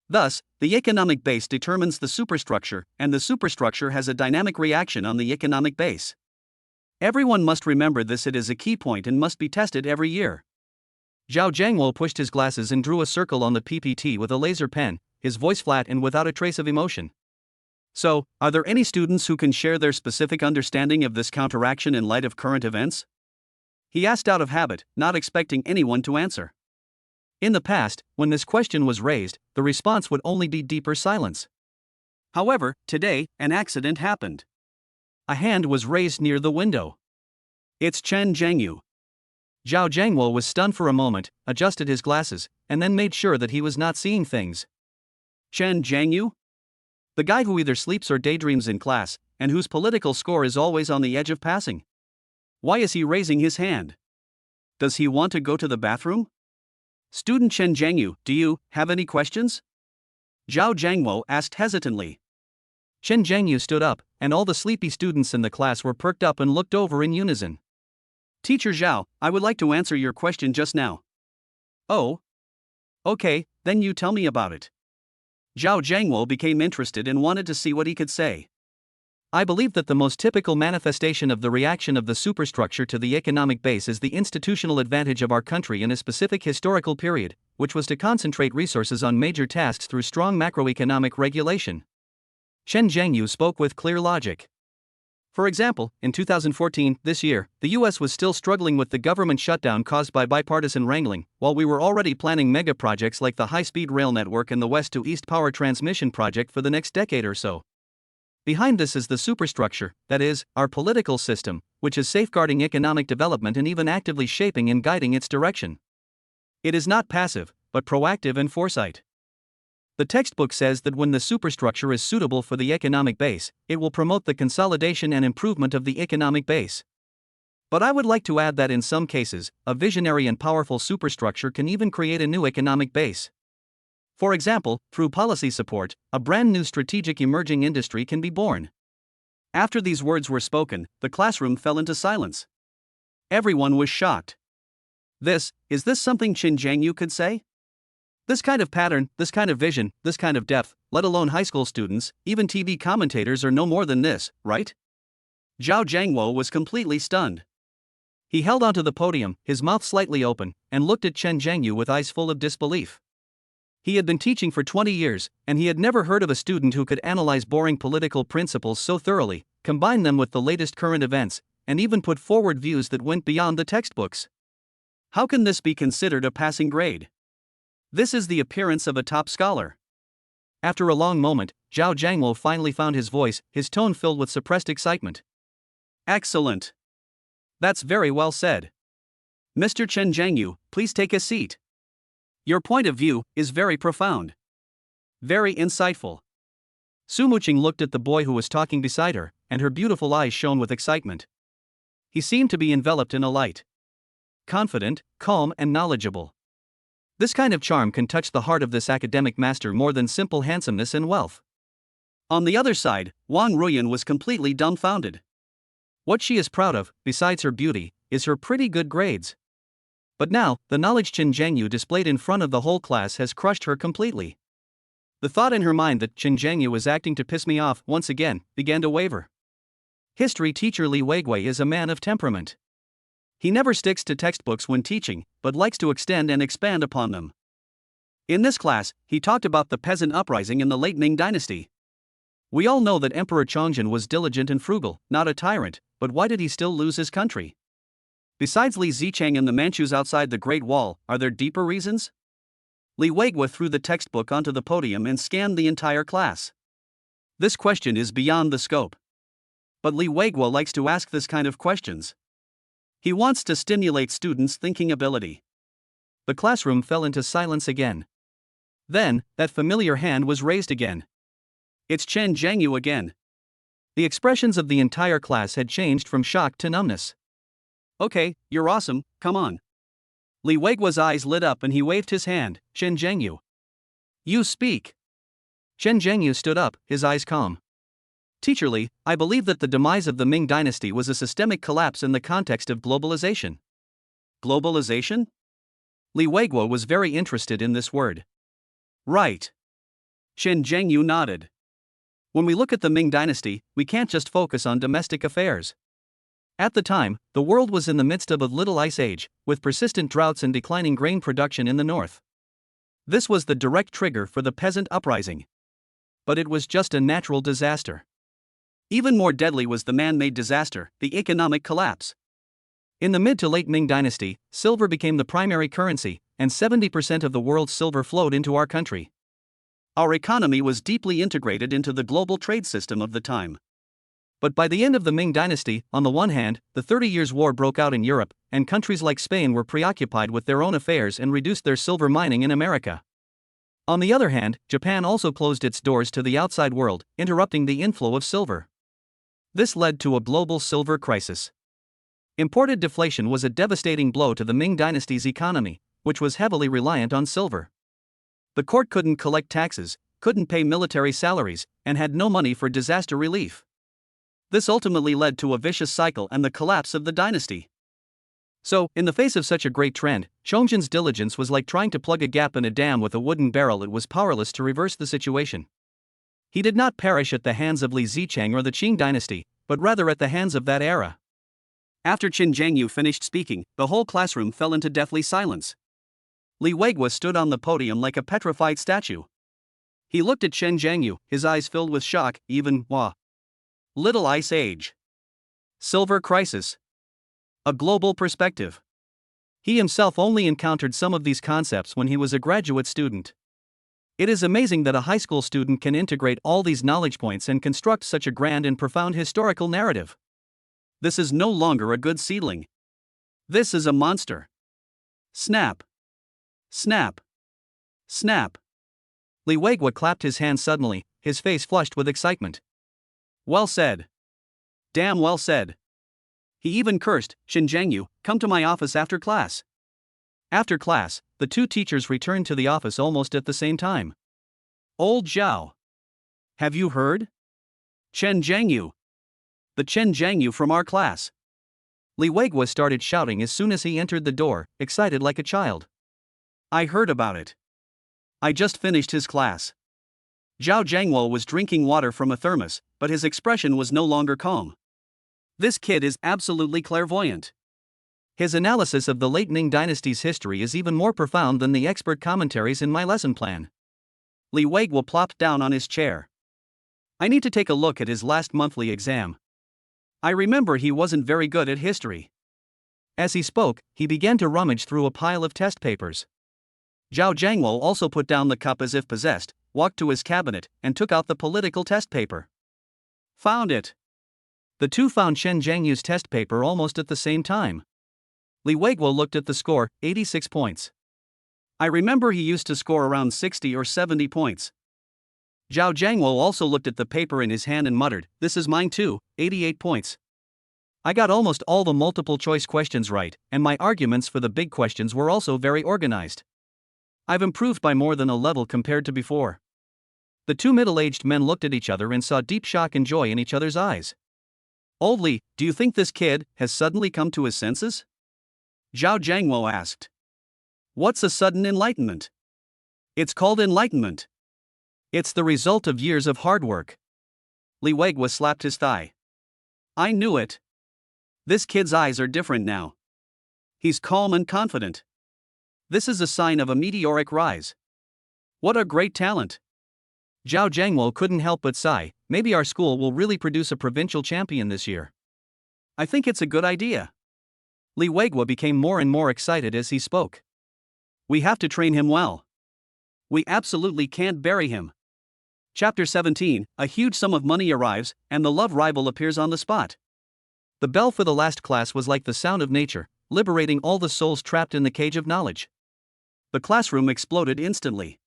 Thus, the economic base determines the superstructure, and the superstructure has a dynamic reaction on the economic base. Everyone must remember this. It is a key point and must be tested every year. Zhao Jiangwo pushed his glasses and drew a circle on the PPT with a laser pen, his voice flat and without a trace of emotion. So, are there any students who can share their specific understanding of this counteraction in light of current events? He asked out of habit, not expecting anyone to answer. In the past, when this question was raised, the response would only be deeper silence. However, today, an accident happened. A hand was raised near the window. It's Chen Zhengyu. Zhao Jiangwo was stunned for a moment, adjusted his glasses, and then made sure that he was not seeing things. Chen Zhengyu? The guy who either sleeps or daydreams in class, and whose political score is always on the edge of passing. Why is he raising his hand? Does he want to go to the bathroom? Student Chen Zhengyu, do you have any questions? Zhao Jiangwo asked hesitantly. Chen Zhengyu stood up, and all the sleepy students in the class were perked up and looked over in unison. Teacher Zhao, I would like to answer your question just now. Oh? Okay, then you tell me about it. Zhao Zhangwo became interested and wanted to see what he could say. I believe that the most typical manifestation of the reaction of the superstructure to the economic base is the institutional advantage of our country in a specific historical period, which was to concentrate resources on major tasks through strong macroeconomic regulation. Chen Zhengyu spoke with clear logic. For example, in 2014, this year, the US was still struggling with the government shutdown caused by bipartisan wrangling, while we were already planning mega projects like the high-speed rail network and the west to east power transmission project for the next decade or so. Behind this is the superstructure, that is, our political system, which is safeguarding economic development and even actively shaping and guiding its direction. It is not passive, but proactive and foresight. The textbook says that when the superstructure is suitable for the economic base, it will promote the consolidation and improvement of the economic base. But I would like to add that in some cases, a visionary and powerful superstructure can even create a new economic base. For example, through policy support, a brand new strategic emerging industry can be born. After these words were spoken, the classroom fell into silence. Everyone was shocked. Is this something Chen Zhangyu could say? This kind of pattern, this kind of vision, this kind of depth, let alone high school students, even TV commentators are no more than this, right? Zhao Zhangwo was completely stunned. He held onto the podium, his mouth slightly open, and looked at Chen Zhangyu with eyes full of disbelief. He had been teaching for 20 years, and he had never heard of a student who could analyze boring political principles so thoroughly, combine them with the latest current events, and even put forward views that went beyond the textbooks. How can this be considered a passing grade? This is the appearance of a top scholar. After a long moment, Zhao Zhangwo finally found his voice, his tone filled with suppressed excitement. Excellent. That's very well said. Mr. Chen Zhangyu, please take a seat. Your point of view is very profound. Very insightful. Su Muqing looked at the boy who was talking beside her, and her beautiful eyes shone with excitement. He seemed to be enveloped in a light. Confident, calm, and knowledgeable. This kind of charm can touch the heart of this academic master more than simple handsomeness and wealth. On the other side, Wang Ruyan was completely dumbfounded. What she is proud of, besides her beauty, is her pretty good grades. But now, the knowledge Chen Zhangyu displayed in front of the whole class has crushed her completely. The thought in her mind that Chen Zhangyu was acting to piss me off once again began to waver. History teacher Li Weigui is a man of temperament. He never sticks to textbooks when teaching, but likes to extend and expand upon them. In this class, he talked about the peasant uprising in the late Ming dynasty. We all know that Emperor Chongzhen was diligent and frugal, not a tyrant, but why did he still lose his country? Besides Li Zichang and the Manchus outside the Great Wall, are there deeper reasons? Li Weigui threw the textbook onto the podium and scanned the entire class. This question is beyond the scope. But Li Weigui likes to ask this kind of questions. He wants to stimulate students' thinking ability. The classroom fell into silence again. Then, that familiar hand was raised again. It's Chen Zhangyu again. The expressions of the entire class had changed from shock to numbness. Okay, you're awesome, come on. Li Weigui's eyes lit up and he waved his hand. Chen Zhangyu. You speak. Chen Zhangyu stood up, his eyes calm. Teacher Li, I believe that the demise of the Ming dynasty was a systemic collapse in the context of globalization. Globalization? Li Weigui was very interested in this word. Right. Chen Zhangyu nodded. When we look at the Ming dynasty, we can't just focus on domestic affairs. At the time, the world was in the midst of a little ice age, with persistent droughts and declining grain production in the north. This was the direct trigger for the peasant uprising. But it was just a natural disaster. Even more deadly was the man-made disaster, the economic collapse. In the mid to late Ming dynasty, silver became the primary currency, and 70% of the world's silver flowed into our country. Our economy was deeply integrated into the global trade system of the time. But by the end of the Ming dynasty, on the one hand, the 30 Years' War broke out in Europe, and countries like Spain were preoccupied with their own affairs and reduced their silver mining in America. On the other hand, Japan also closed its doors to the outside world, interrupting the inflow of silver. This led to a global silver crisis. Imported deflation was a devastating blow to the Ming dynasty's economy, which was heavily reliant on silver. The court couldn't collect taxes, couldn't pay military salaries, and had no money for disaster relief. This ultimately led to a vicious cycle and the collapse of the dynasty. So, in the face of such a great trend, Chongzhen's diligence was like trying to plug a gap in a dam with a wooden barrel. It was powerless to reverse the situation. He did not perish at the hands of Li Zicheng or the Qing dynasty, but rather at the hands of that era. After Qin Zhengyu finished speaking, the whole classroom fell into deathly silence. Li Weigua stood on the podium like a petrified statue. He looked at Qin Zhengyu, his eyes filled with shock. Even Little Ice Age. Silver Crisis. A global perspective. He himself only encountered some of these concepts when he was a graduate student. It is amazing that a high school student can integrate all these knowledge points and construct such a grand and profound historical narrative. This is no longer a good seedling. This is a monster. Snap. Snap. Snap. Li Weigua clapped his hands suddenly, his face flushed with excitement. Well said. Damn well said. He even cursed, Qin Zhengyu, come to my office after class. After class, the two teachers returned to the office almost at the same time. Old Zhao. Have you heard? Qin Zhengyu. The Qin Zhengyu from our class. Li Weigua started shouting as soon as he entered the door, excited like a child. I heard about it. I just finished his class. Zhao Zhangwo was drinking water from a thermos, but his expression was no longer calm. This kid is absolutely clairvoyant. His analysis of the late Ming dynasty's history is even more profound than the expert commentaries in my lesson plan. Li Weigua plopped down on his chair. I need to take a look at his last monthly exam. I remember he wasn't very good at history. As he spoke, he began to rummage through a pile of test papers. Zhao Zhangwo also put down the cup as if possessed, walked to his cabinet, and took out the political test paper. Found it. The two found Qin Zhengyu's test paper almost at the same time. Li Weigua looked at the score, 86 points. I remember he used to score around 60 or 70 points. Zhao Zhangwo also looked at the paper in his hand and muttered, this is mine too, 88 points. I got almost all the multiple choice questions right, and my arguments for the big questions were also very organized. I've improved by more than a level compared to before. The two middle-aged men looked at each other and saw deep shock and joy in each other's eyes. Old Li, do you think this kid has suddenly come to his senses? Zhao Zhangwo asked. What's a sudden enlightenment? It's called enlightenment. It's the result of years of hard work. Li Weigua slapped his thigh. I knew it. This kid's eyes are different now. He's calm and confident. This is a sign of a meteoric rise. What a great talent. Zhao Zhangwo couldn't help but sigh. Maybe our school will really produce a provincial champion this year. I think it's a good idea. Li Weigua became more and more excited as he spoke. We have to train him well. We absolutely can't bury him. Chapter 17, a huge sum of money arrives, and the love rival appears on the spot. The bell for the last class was like the sound of nature, liberating all the souls trapped in the cage of knowledge. The classroom exploded instantly.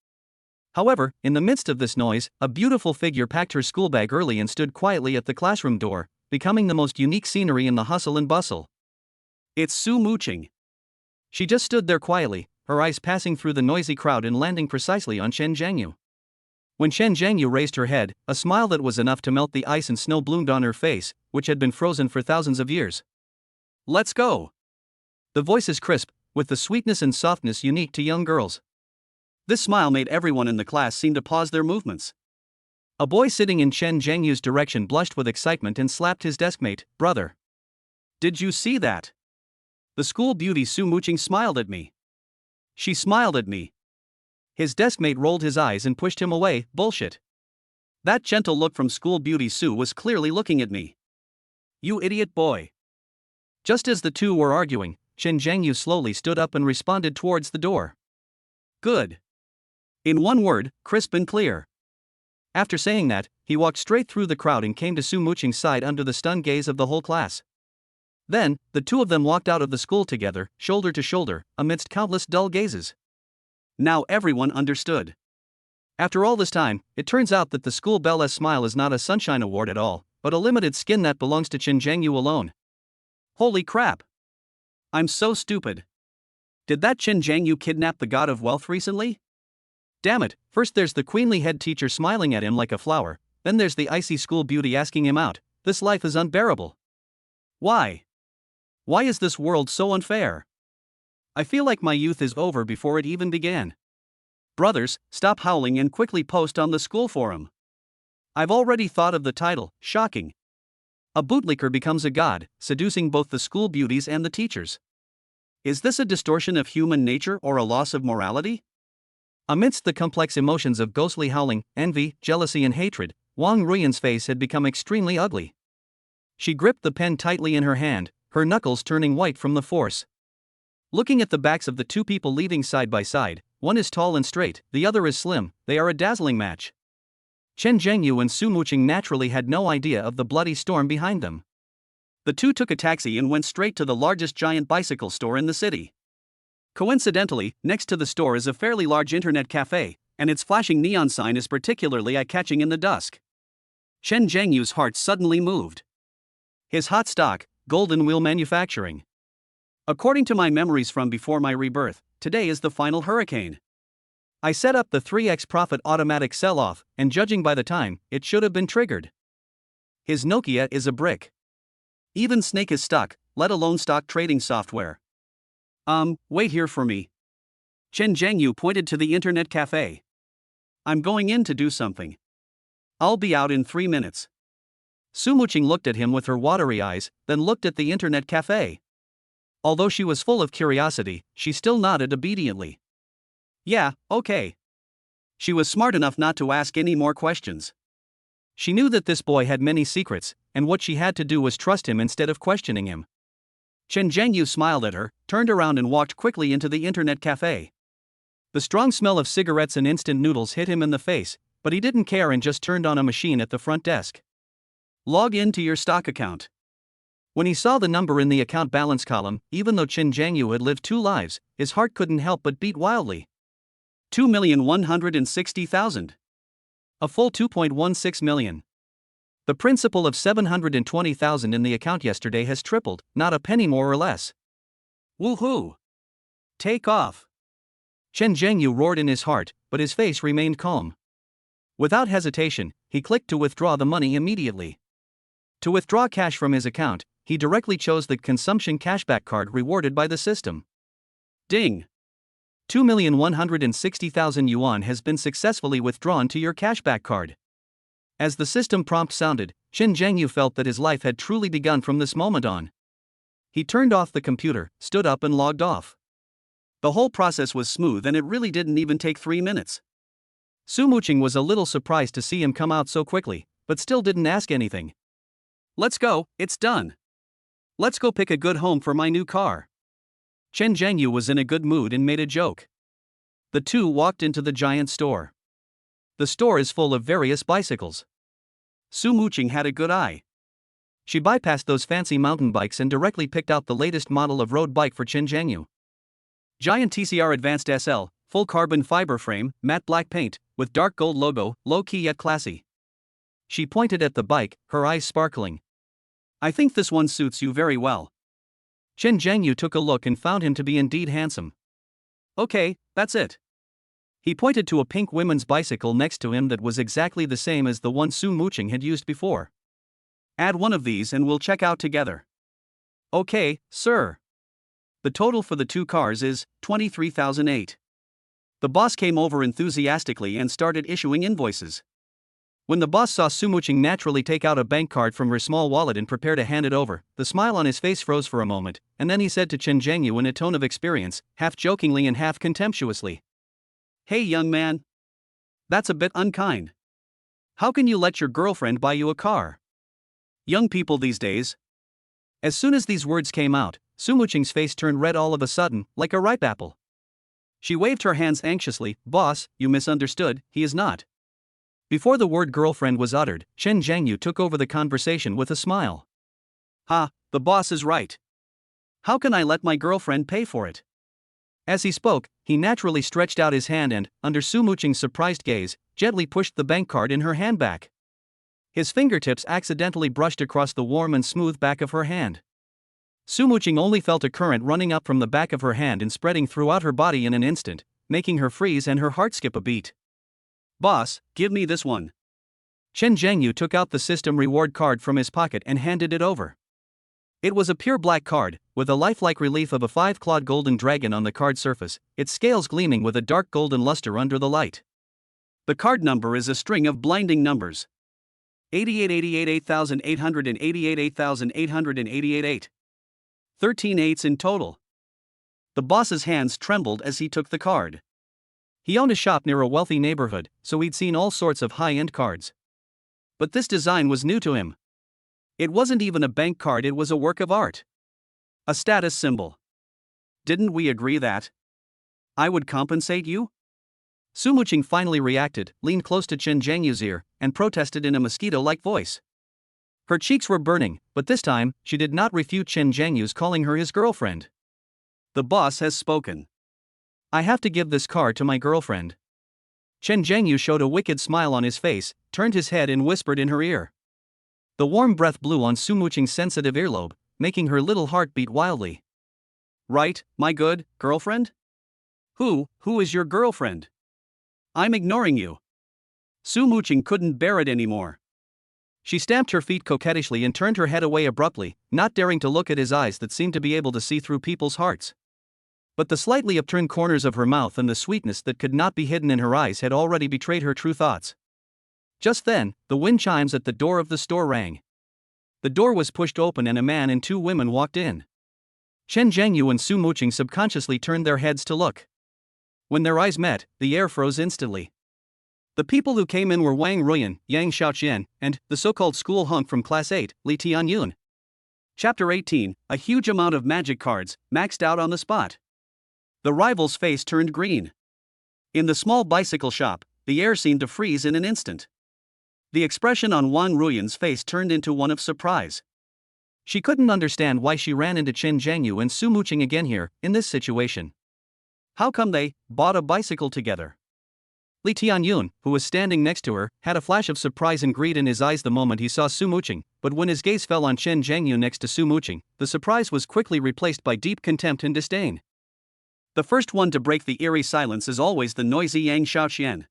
However, in the midst of this noise, a beautiful figure packed her school bag early and stood quietly at the classroom door, becoming the most unique scenery in the hustle and bustle. It's Su Muqing. She just stood there quietly, her eyes passing through the noisy crowd and landing precisely on Qin Zhengyu. When Qin Zhengyu raised her head, a smile that was enough to melt the ice and snow bloomed on her face, which had been frozen for thousands of years. Let's go. The voice is crisp, with the sweetness and softness unique to young girls. This smile made everyone in the class seem to pause their movements. A boy sitting in Qin Zhengyu's direction blushed with excitement and slapped his deskmate. Brother. Did you see that? The school beauty Su Muqing smiled at me. She smiled at me. His deskmate rolled his eyes and pushed him away. Bullshit. That gentle look from school beauty Su was clearly looking at me. You idiot boy. Just as the two were arguing, Qin Zhengyu slowly stood up and responded towards the door. Good. In one word, crisp and clear. After saying that, he walked straight through the crowd and came to Su Muqing's side under the stunned gaze of the whole class. Then, the two of them walked out of the school together, shoulder to shoulder, amidst countless dull gazes. Now everyone understood. After all this time, it turns out that the school belle's smile is not a sunshine award at all, but a limited skin that belongs to Qin Zhengyu alone. Holy crap! I'm so stupid. Did that Qin Zhengyu kidnap the god of wealth recently? Damn it, first there's the queenly head teacher smiling at him like a flower, then there's the icy school beauty asking him out. This life is unbearable. Why? Why is this world so unfair? I feel like my youth is over before it even began. Brothers, stop howling and quickly post on the school forum. I've already thought of the title, shocking. A bootlicker becomes a god, seducing both the school beauties and the teachers. Is this a distortion of human nature or a loss of morality? Amidst the complex emotions of ghostly howling, envy, jealousy and hatred, Wang Ruiyan's face had become extremely ugly. She gripped the pen tightly in her hand, her knuckles turning white from the force. Looking at the backs of the two people leaving side by side, one is tall and straight, the other is slim, they are a dazzling match. Chen Zhengyu and Su Muqing naturally had no idea of the bloody storm behind them. The two took a taxi and went straight to the largest giant bicycle store in the city. Coincidentally, next to the store is a fairly large internet cafe, and its flashing neon sign is particularly eye-catching in the dusk. Chen Zhengyu's heart suddenly moved. His hot stock, Golden Wheel Manufacturing. According to my memories from before my rebirth, today is the final hurricane. I set up the 3x profit automatic sell-off, and judging by the time, it should have been triggered. His Nokia is a brick. Even Snake is stuck, let alone stock trading software. Wait here for me. Chen Zhengyu pointed to the internet cafe. I'm going in to do something. I'll be out in 3 minutes. Su Muqing looked at him with her watery eyes, then looked at the internet cafe. Although she was full of curiosity, she still nodded obediently. Yeah, okay. She was smart enough not to ask any more questions. She knew that this boy had many secrets, and what she had to do was trust him instead of questioning him. Chen Zhengyu smiled at her, turned around and walked quickly into the internet cafe. The strong smell of cigarettes and instant noodles hit him in the face, but he didn't care and just turned on a machine at the front desk. Log in to your stock account. When he saw the number in the account balance column, even though Chen Zhengyu had lived 2 lives, his heart couldn't help but beat wildly. 2,160,000. A full 2.16 million. The principal of 720,000 in the account yesterday has tripled, not a penny more or less. Woohoo! Take off! Chen Zhengyu roared in his heart, but his face remained calm. Without hesitation, he clicked to withdraw the money immediately. To withdraw cash from his account, he directly chose the consumption cashback card rewarded by the system. Ding! 2,160,000 yuan has been successfully withdrawn to your cashback card. As the system prompt sounded, Chen Zhengyu felt that his life had truly begun from this moment on. He turned off the computer, stood up and logged off. The whole process was smooth and it really didn't even take 3 minutes. Su Muqing was a little surprised to see him come out so quickly, but still didn't ask anything. Let's go, it's done. Let's go pick a good home for my new car. Chen Zhengyu was in a good mood and made a joke. The two walked into the giant store. The store is full of various bicycles. Su Muqing had a good eye. She bypassed those fancy mountain bikes and directly picked out the latest model of road bike for Chen Zhengyu. Giant TCR Advanced SL, full carbon fiber frame, matte black paint, with dark gold logo, low-key yet classy. She pointed at the bike, her eyes sparkling. I think this one suits you very well. Chen Zhengyu took a look and found him to be indeed handsome. Okay, that's it. He pointed to a pink women's bicycle next to him that was exactly the same as the one Su Muqing had used before. Add one of these and we'll check out together. Okay, sir. The total for the 2 cars is 23,008. The boss came over enthusiastically and started issuing invoices. When the boss saw Su Muqing naturally take out a bank card from her small wallet and prepare to hand it over, the smile on his face froze for a moment, and then he said to Chen Zhengyu in a tone of experience, half jokingly and half contemptuously. Hey young man. That's a bit unkind. How can you let your girlfriend buy you a car? Young people these days. As soon as these words came out, Su Muqing's face turned red all of a sudden, like a ripe apple. She waved her hands anxiously. Boss, you misunderstood, he is not. Before the word girlfriend was uttered, Chen Zhengyu took over the conversation with a smile. Ha, the boss is right. How can I let my girlfriend pay for it? As he spoke, he naturally stretched out his hand and, under Su Muqing's surprised gaze, gently pushed the bank card in her hand back. His fingertips accidentally brushed across the warm and smooth back of her hand. Su Muqing only felt a current running up from the back of her hand and spreading throughout her body in an instant, making her freeze and her heart skip a beat. Boss, give me this one. Chen Zhengyu took out the system reward card from his pocket and handed it over. It was a pure black card, with a lifelike relief of a 5-clawed golden dragon on the card surface, its scales gleaming with a dark golden luster under the light. The card number is a string of blinding numbers. 88, 88, 8888, 8888, 8. 13 eights in total. The boss's hands trembled as he took the card. He owned a shop near a wealthy neighborhood, so he'd seen all sorts of high-end cards. But this design was new to him. It wasn't even a bank card, it was a work of art. A status symbol. Didn't we agree that I would compensate you? Su Muqing finally reacted, leaned close to Chen Zhangyu's ear, and protested in a mosquito-like voice. Her cheeks were burning, but this time, she did not refute Chen Zhangyu's calling her his girlfriend. The boss has spoken. I have to give this card to my girlfriend. Chen Zhangyu showed a wicked smile on his face, turned his head and whispered in her ear. The warm breath blew on Su Muqing's sensitive earlobe, making her little heart beat wildly. Right, my good girlfriend? Who is your girlfriend? I'm ignoring you. Su Muqing couldn't bear it anymore. She stamped her feet coquettishly and turned her head away abruptly, not daring to look at his eyes that seemed to be able to see through people's hearts. But the slightly upturned corners of her mouth and the sweetness that could not be hidden in her eyes had already betrayed her true thoughts. Just then, the wind chimes at the door of the store rang. The door was pushed open and a man and 2 women walked in. Chen Zhangyu and Su Muqing subconsciously turned their heads to look. When their eyes met, the air froze instantly. The people who came in were Wang Ruyan, Yang Xiaoqian, and the so-called school hunk from Class 8, Li Tianyun. Chapter 18, a huge amount of magic cards, maxed out on the spot. The rival's face turned green. In the small bicycle shop, the air seemed to freeze in an instant. The expression on Wang Ruyan's face turned into one of surprise. She couldn't understand why she ran into Chen Zhangyu and Su Muqing again here, in this situation. How come they bought a bicycle together? Li Tianyun, who was standing next to her, had a flash of surprise and greed in his eyes the moment he saw Su Muqing, but when his gaze fell on Chen Zhangyu next to Su Muqing, the surprise was quickly replaced by deep contempt and disdain. The first one to break the eerie silence is always the noisy Yang Xiaoqian.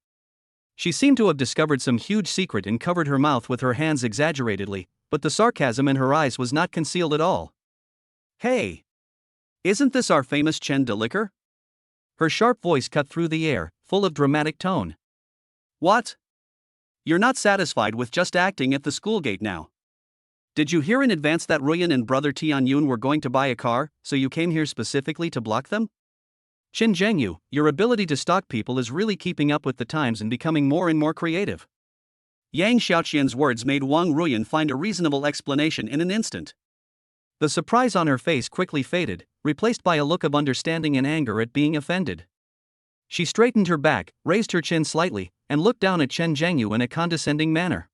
She seemed to have discovered some huge secret and covered her mouth with her hands exaggeratedly, but the sarcasm in her eyes was not concealed at all. Hey! Isn't this our famous Chen de Liquor? Her sharp voice cut through the air, full of dramatic tone. What? You're not satisfied with just acting at the school gate now? Did you hear in advance that Ruyan and brother Tianyun were going to buy a car, so you came here specifically to block them? Chen Zhangyu, your ability to stalk people is really keeping up with the times and becoming more and more creative. Yang Xiaoqian's words made Wang Ruyan find a reasonable explanation in an instant. The surprise on her face quickly faded, replaced by a look of understanding and anger at being offended. She straightened her back, raised her chin slightly, and looked down at Chen Zhangyu in a condescending manner.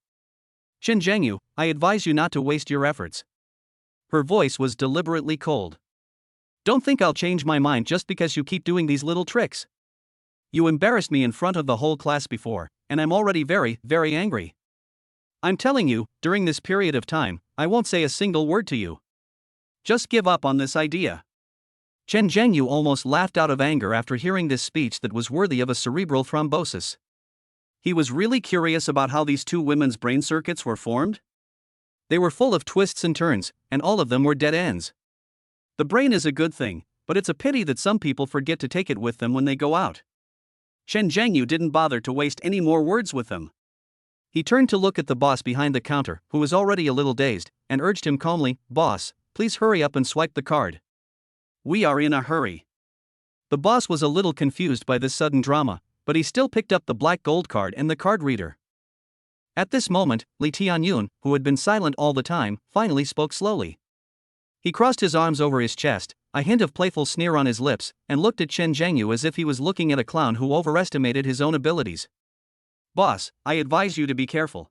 Chen Zhangyu, I advise you not to waste your efforts. Her voice was deliberately cold. Don't think I'll change my mind just because you keep doing these little tricks. You embarrassed me in front of the whole class before, and I'm already very, very angry. I'm telling you, during this period of time, I won't say a single word to you. Just give up on this idea. Chen Zhangyu almost laughed out of anger after hearing this speech that was worthy of a cerebral thrombosis. He was really curious about how these 2 women's brain circuits were formed. They were full of twists and turns, and all of them were dead ends. The brain is a good thing, but it's a pity that some people forget to take it with them when they go out. Chen Zhangyu didn't bother to waste any more words with them. He turned to look at the boss behind the counter, who was already a little dazed, and urged him calmly, Boss, please hurry up and swipe the card. We are in a hurry. The boss was a little confused by this sudden drama, but he still picked up the black gold card and the card reader. At this moment, Li Tianyun, who had been silent all the time, finally spoke slowly. He crossed his arms over his chest, a hint of playful sneer on his lips, and looked at Chen Zhangyu as if he was looking at a clown who overestimated his own abilities. Boss, I advise you to be careful.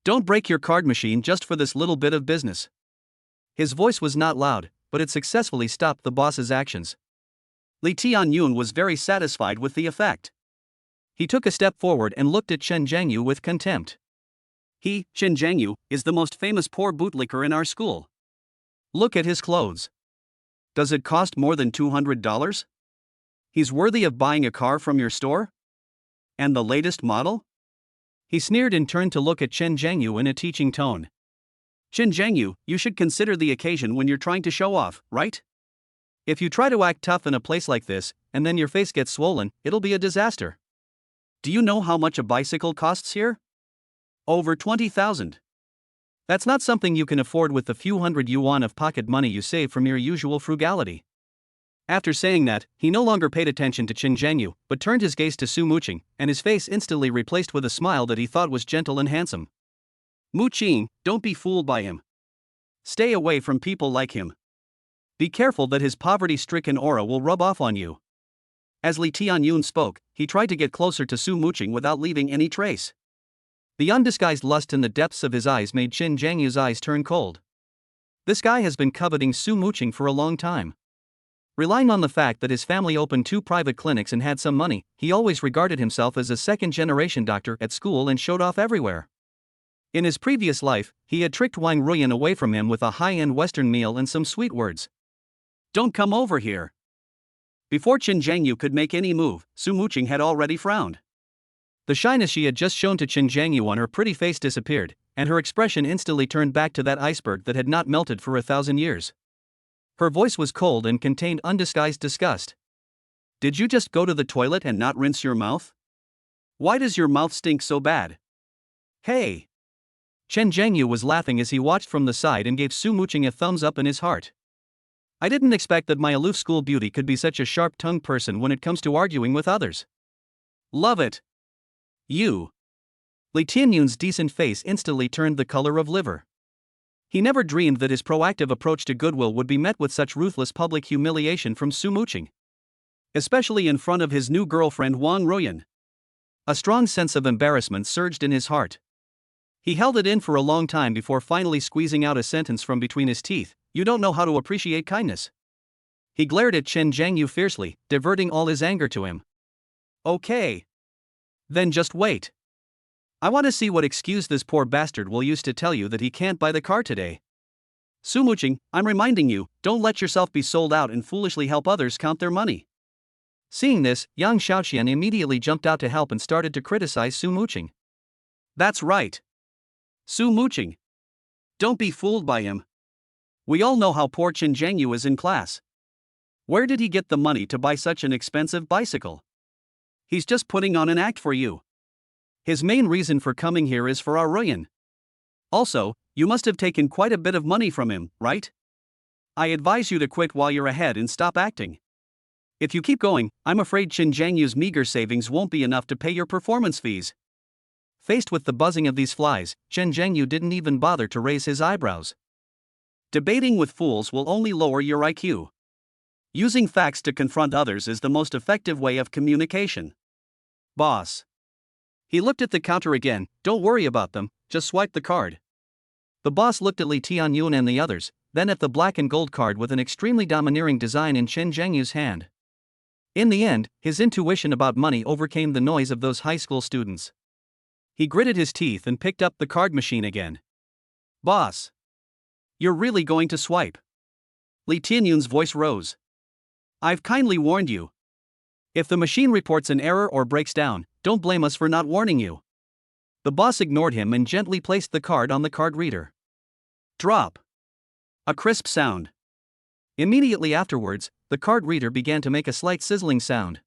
Don't break your card machine just for this little bit of business. His voice was not loud, but it successfully stopped the boss's actions. Li Tianyun was very satisfied with the effect. He took a step forward and looked at Chen Zhangyu with contempt. He, Chen Zhangyu, is the most famous poor bootlicker in our school. Look at his clothes. Does it cost more than $200? He's worthy of buying a car from your store? And the latest model? He sneered and turned to look at Chen Zhangyu in a teaching tone. Chen Zhengyu, you should consider the occasion when you're trying to show off, right? If you try to act tough in a place like this, and then your face gets swollen, it'll be a disaster. Do you know how much a bicycle costs here? Over 20,000. That's not something you can afford with the few hundred yuan of pocket money you save from your usual frugality. After saying that, he no longer paid attention to Chen Zhengyu, but turned his gaze to Su Muqing, and his face instantly replaced with a smile that he thought was gentle and handsome. Muqing, don't be fooled by him. Stay away from people like him. Be careful that his poverty-stricken aura will rub off on you. As Li Tianyun spoke, he tried to get closer to Su Muqing without leaving any trace. The undisguised lust in the depths of his eyes made Chen Zhengyu's eyes turn cold. This guy has been coveting Su Muqing for a long time. Relying on the fact that his family opened 2 private clinics and had some money, he always regarded himself as a second-generation doctor at school and showed off everywhere. In his previous life, he had tricked Wang Ruyan away from him with a high-end Western meal and some sweet words. Don't come over here. Before Chen Zhengyu could make any move, Su Muqing had already frowned. The shyness she had just shown to Chen Zhengyu on her pretty face disappeared, and her expression instantly turned back to that iceberg that had not melted for 1,000 years. Her voice was cold and contained undisguised disgust. Did you just go to the toilet and not rinse your mouth? Why does your mouth stink so bad? Hey! Chen Zhengyu was laughing as he watched from the side and gave Su Muqing a thumbs up in his heart. I didn't expect that my aloof school beauty could be such a sharp-tongued person when it comes to arguing with others. Love it! You! Li Tianyun's decent face instantly turned the color of liver. He never dreamed that his proactive approach to goodwill would be met with such ruthless public humiliation from Su Muqing. Especially in front of his new girlfriend Wang Ruyan. A strong sense of embarrassment surged in his heart. He held it in for a long time before finally squeezing out a sentence from between his teeth. You don't know how to appreciate kindness. He glared at Chen Zhengyu fiercely, diverting all his anger to him. Okay. Then just wait. I want to see what excuse this poor bastard will use to tell you that he can't buy the car today. Su Muqing, I'm reminding you, don't let yourself be sold out and foolishly help others count their money. Seeing this, Yang Xiaoqian immediately jumped out to help and started to criticize Su Muqing. That's right. Su Muqing. Don't be fooled by him. We all know how poor Chen Zhengyu is in class. Where did he get the money to buy such an expensive bicycle? He's just putting on an act for you. His main reason for coming here is for our Ruyan. Also, you must have taken quite a bit of money from him, right? I advise you to quit while you're ahead and stop acting. If you keep going, I'm afraid Chen Zhengyu's meager savings won't be enough to pay your performance fees. Faced with the buzzing of these flies, Chen Zhengyu didn't even bother to raise his eyebrows. Debating with fools will only lower your IQ. Using facts to confront others is the most effective way of communication. Boss. He looked at the counter again. Don't worry about them, just swipe the card. The boss looked at Li Tianyun and the others, then at the black and gold card with an extremely domineering design in Chen Zhengyu's hand. In the end, his intuition about money overcame the noise of those high school students. He gritted his teeth and picked up the card machine again. Boss. You're really going to swipe? Li Tianyun's voice rose. I've kindly warned you. If the machine reports an error or breaks down, don't blame us for not warning you. The boss ignored him and gently placed the card on the card reader. Drop. A crisp sound. Immediately afterwards, the card reader began to make a slight sizzling sound.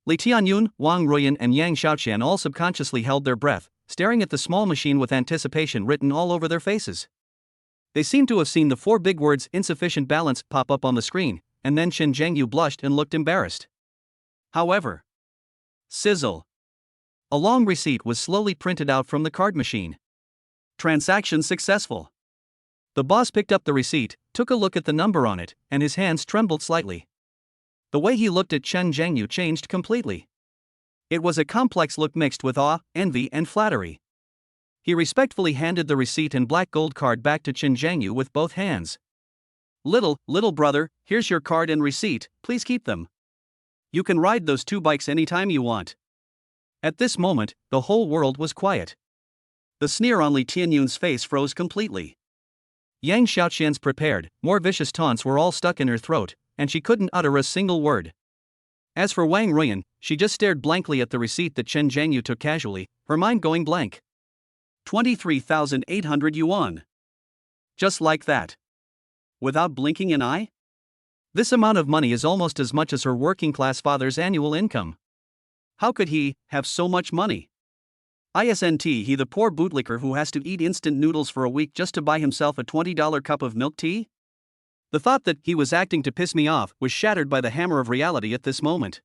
Li Tianyun, Wang Ruyan and Yang Xiaoqian all subconsciously held their breath, staring at the small machine with anticipation written all over their faces. They seemed to have seen the 4 big words insufficient balance pop up on the screen, and then Chen Zhengyu blushed and looked embarrassed. However, sizzle. A long receipt was slowly printed out from the card machine. Transaction successful. The boss picked up the receipt, took a look at the number on it, and his hands trembled slightly. The way he looked at Chen Zhengyu changed completely. It was a complex look mixed with awe, envy and flattery. He respectfully handed the receipt and black gold card back to Chen Zhengyu with both hands. Little brother, here's your card and receipt, please keep them. You can ride those 2 bikes anytime you want. At this moment, the whole world was quiet. The sneer on Li Tianyun's face froze completely. Yang Xiaoqian's prepared, more vicious taunts were all stuck in her throat, and she couldn't utter a single word. As for Wang Ruyan, she just stared blankly at the receipt that Chen Zhengyu took casually, her mind going blank. 23,800 yuan. Just like that. Without blinking an eye? This amount of money is almost as much as her working-class father's annual income. How could he have so much money? Isn't he the poor bootlicker who has to eat instant noodles for a week just to buy himself a $20 cup of milk tea? The thought that he was acting to piss me off was shattered by the hammer of reality at this moment.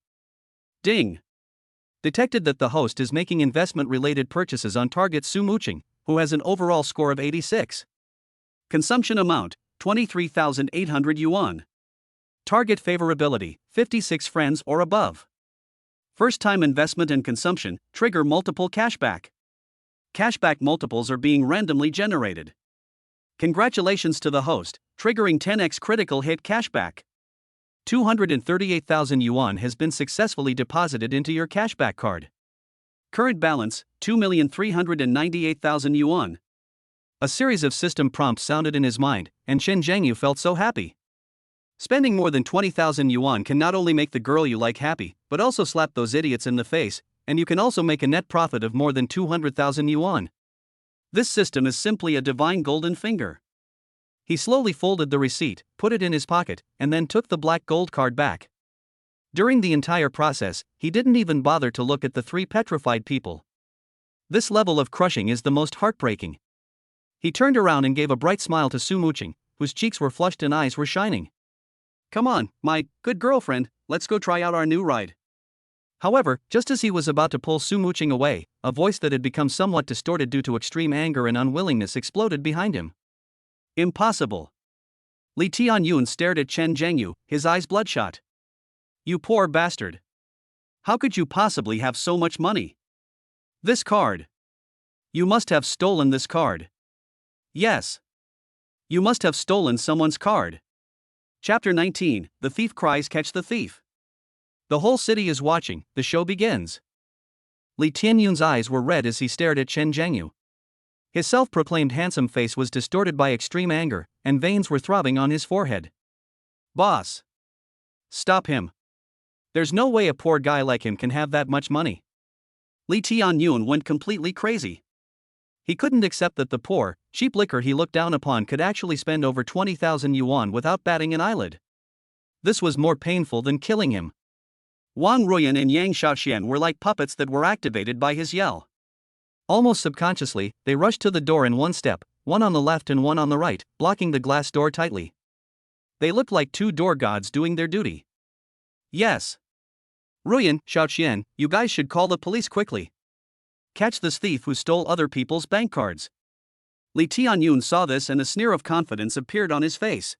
Ding! Detected that the host is making investment-related purchases on target Su Muching, who has an overall score of 86. Consumption amount, 23,800 yuan. Target favorability, 56 friends or above. First-time investment and consumption trigger multiple cashback. Cashback multiples are being randomly generated. Congratulations to the host, triggering 10x critical hit cashback. 238,000 yuan has been successfully deposited into your cashback card. Current balance, 2,398,000 yuan. A series of system prompts sounded in his mind, and Chen Zhengyu felt so happy. Spending more than 20,000 yuan can not only make the girl you like happy, but also slap those idiots in the face, and you can also make a net profit of more than 200,000 yuan. This system is simply a divine golden finger. He slowly folded the receipt, put it in his pocket, and then took the black gold card back. During the entire process, he didn't even bother to look at the three petrified people. This level of crushing is the most heartbreaking. He turned around and gave a bright smile to Su Muching, whose cheeks were flushed and eyes were shining. Come on, my good girlfriend, let's go try out our new ride. However, just as he was about to pull Su Muching away, a voice that had become somewhat distorted due to extreme anger and unwillingness exploded behind him. Impossible. Li Tianyun stared at Chen Zhengyu, his eyes bloodshot. You poor bastard. How could you possibly have so much money? This card. You must have stolen this card. Yes. You must have stolen someone's card. Chapter 19, The Thief Cries Catch the Thief. The whole city is watching, the show begins. Li Tianyun's eyes were red as he stared at Chen Zhengyu. His self-proclaimed handsome face was distorted by extreme anger, and veins were throbbing on his forehead. Boss! Stop him. There's no way a poor guy like him can have that much money. Li Tianyun went completely crazy. He couldn't accept that the poor, cheap liquor he looked down upon could actually spend over 20,000 yuan without batting an eyelid. This was more painful than killing him. Wang Ruyan and Yang Shaoxian were like puppets that were activated by his yell. Almost subconsciously, they rushed to the door in one step, one on the left and one on the right, blocking the glass door tightly. They looked like two door gods doing their duty. Yes. Ruyan, Shaoxian, you guys should call the police quickly. Catch this thief who stole other people's bank cards. Li Tianyun saw this and a sneer of confidence appeared on his face.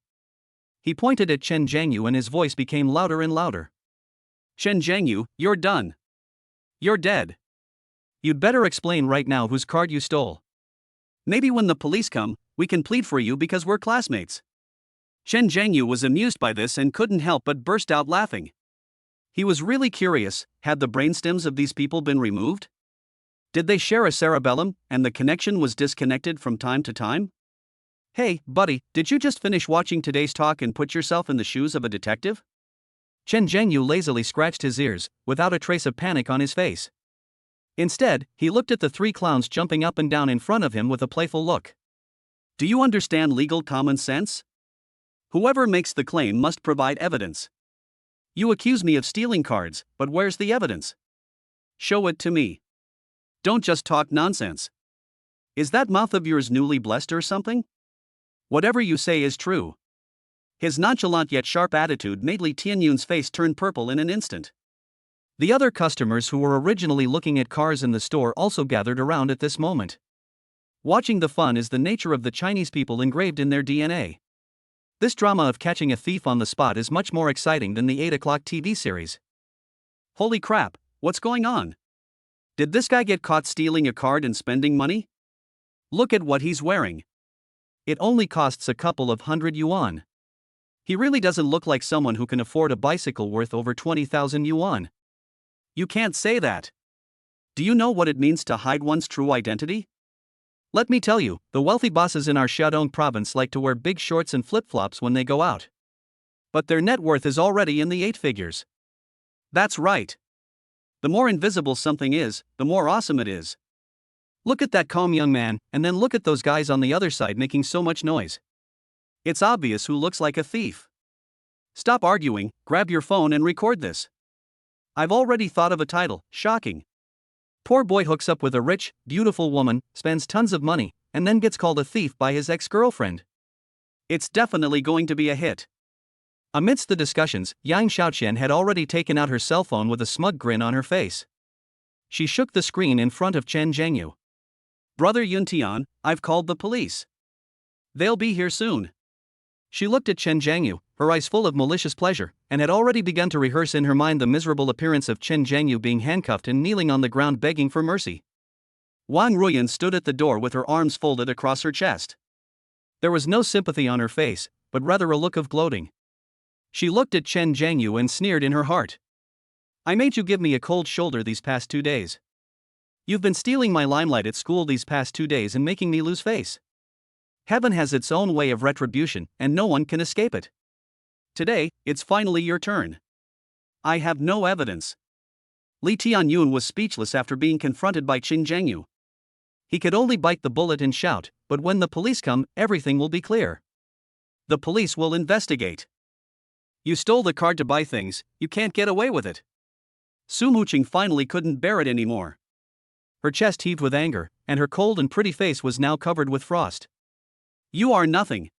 He pointed at Chen Zhengyu and his voice became louder and louder. Chen Zhengyu, you're done. You're dead. You'd better explain right now whose card you stole. Maybe when the police come, we can plead for you because we're classmates. Chen Zhengyu was amused by this and couldn't help but burst out laughing. He was really curious, had the brainstems of these people been removed? Did they share a cerebellum, and the connection was disconnected from time to time? Hey, buddy, did you just finish watching today's talk and put yourself in the shoes of a detective? Chen Zhengyu lazily scratched his ears, without a trace of panic on his face. Instead, he looked at the three clowns jumping up and down in front of him with a playful look. Do you understand legal common sense? Whoever makes the claim must provide evidence. You accuse me of stealing cards, but where's the evidence? Show it to me. Don't just talk nonsense. Is that mouth of yours newly blessed or something? Whatever you say is true. His nonchalant yet sharp attitude made Li Tianyun's face turn purple in an instant. The other customers who were originally looking at cars in the store also gathered around at this moment. Watching the fun is the nature of the Chinese people engraved in their DNA. This drama of catching a thief on the spot is much more exciting than the 8 o'clock TV series. Holy crap, what's going on? Did this guy get caught stealing a card and spending money? Look at what he's wearing. It only costs a couple of hundred yuan. He really doesn't look like someone who can afford a bicycle worth over 20,000 yuan. You can't say that. Do you know what it means to hide one's true identity? Let me tell you, the wealthy bosses in our Shandong province like to wear big shorts and flip-flops when they go out. But their net worth is already in the 8 figures. That's right. The more invisible something is, the more awesome it is. Look at that calm young man, and then look at those guys on the other side making so much noise. It's obvious who looks like a thief. Stop arguing, grab your phone and record this. I've already thought of a title, shocking. Poor boy hooks up with a rich, beautiful woman, spends tons of money, and then gets called a thief by his ex-girlfriend. It's definitely going to be a hit. Amidst the discussions, Yang Xiaoqian had already taken out her cell phone with a smug grin on her face. She shook the screen in front of Chen Zhengyu. Brother Yuntian, I've called the police. They'll be here soon. She looked at Chen Zhengyu, her eyes full of malicious pleasure, and had already begun to rehearse in her mind the miserable appearance of Chen Zhengyu being handcuffed and kneeling on the ground begging for mercy. Wang Ruyan stood at the door with her arms folded across her chest. There was no sympathy on her face, but rather a look of gloating. She looked at Chen Zhengyu and sneered in her heart. I made you give me a cold shoulder these past 2 days. You've been stealing my limelight at school these past 2 days and making me lose face. Heaven has its own way of retribution, and no one can escape it. Today, it's finally your turn. I have no evidence. Li Tianyun was speechless after being confronted by Qin Zhengyu. He could only bite the bullet and shout, but when the police come, everything will be clear. The police will investigate. You stole the card to buy things, you can't get away with it. Su Muqing finally couldn't bear it anymore. Her chest heaved with anger, and her cold and pretty face was now covered with frost. You are nothing.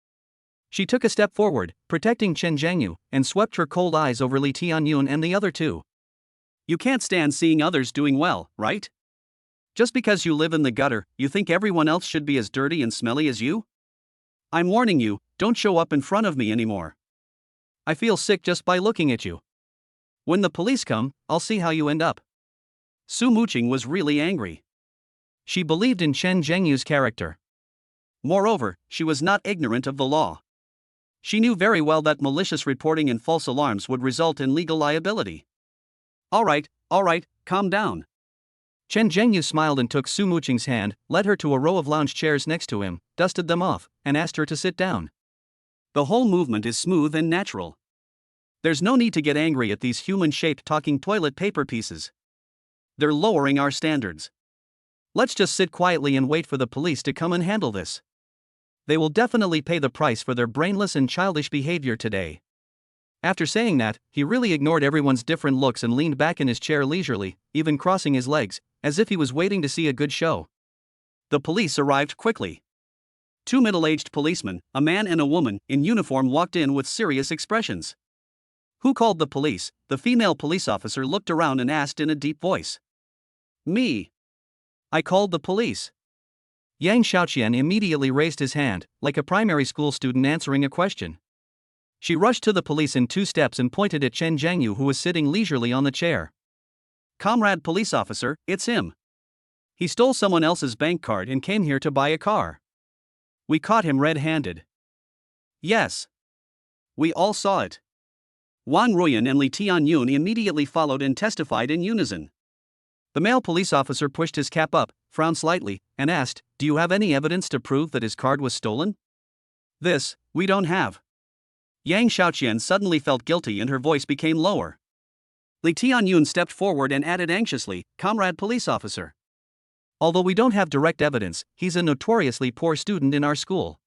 She took a step forward, protecting Chen Zhengyu, and swept her cold eyes over Li Tianyun and the other two. You can't stand seeing others doing well, right? Just because you live in the gutter, you think everyone else should be as dirty and smelly as you? I'm warning you, don't show up in front of me anymore. I feel sick just by looking at you. When the police come, I'll see how you end up. Su Muqing was really angry. She believed in Chen Zhengyu's character. Moreover, she was not ignorant of the law. She knew very well that malicious reporting and false alarms would result in legal liability. All right, calm down. Chen Zhengyu smiled and took Su Muqing's hand, led her to a row of lounge chairs next to him, dusted them off, and asked her to sit down. The whole movement is smooth and natural. There's no need to get angry at these human-shaped talking toilet paper pieces. They're lowering our standards. Let's just sit quietly and wait for the police to come and handle this. They will definitely pay the price for their brainless and childish behavior today. After saying that, he really ignored everyone's different looks and leaned back in his chair leisurely, even crossing his legs, as if he was waiting to see a good show. The police arrived quickly. 2 middle-aged policemen, a man and a woman, in uniform walked in with serious expressions. Who called the police? The female police officer looked around and asked in a deep voice. Me. I called the police. Yang Xiaoqian immediately raised his hand, like a primary school student answering a question. She rushed to the police in 2 steps and pointed at Chen Zhengyu, who was sitting leisurely on the chair. Comrade police officer, it's him. He stole someone else's bank card and came here to buy a car. We caught him red-handed. Yes. We all saw it. Wang Ruyan and Li Tianyun immediately followed and testified in unison. The male police officer pushed his cap up, frowned slightly, and asked, Do you have any evidence to prove that his card was stolen? This, we don't have. Yang Xiaoqian suddenly felt guilty and her voice became lower. Li Tianyun stepped forward and added anxiously, Comrade police officer. Although we don't have direct evidence, he's a notoriously poor student in our school.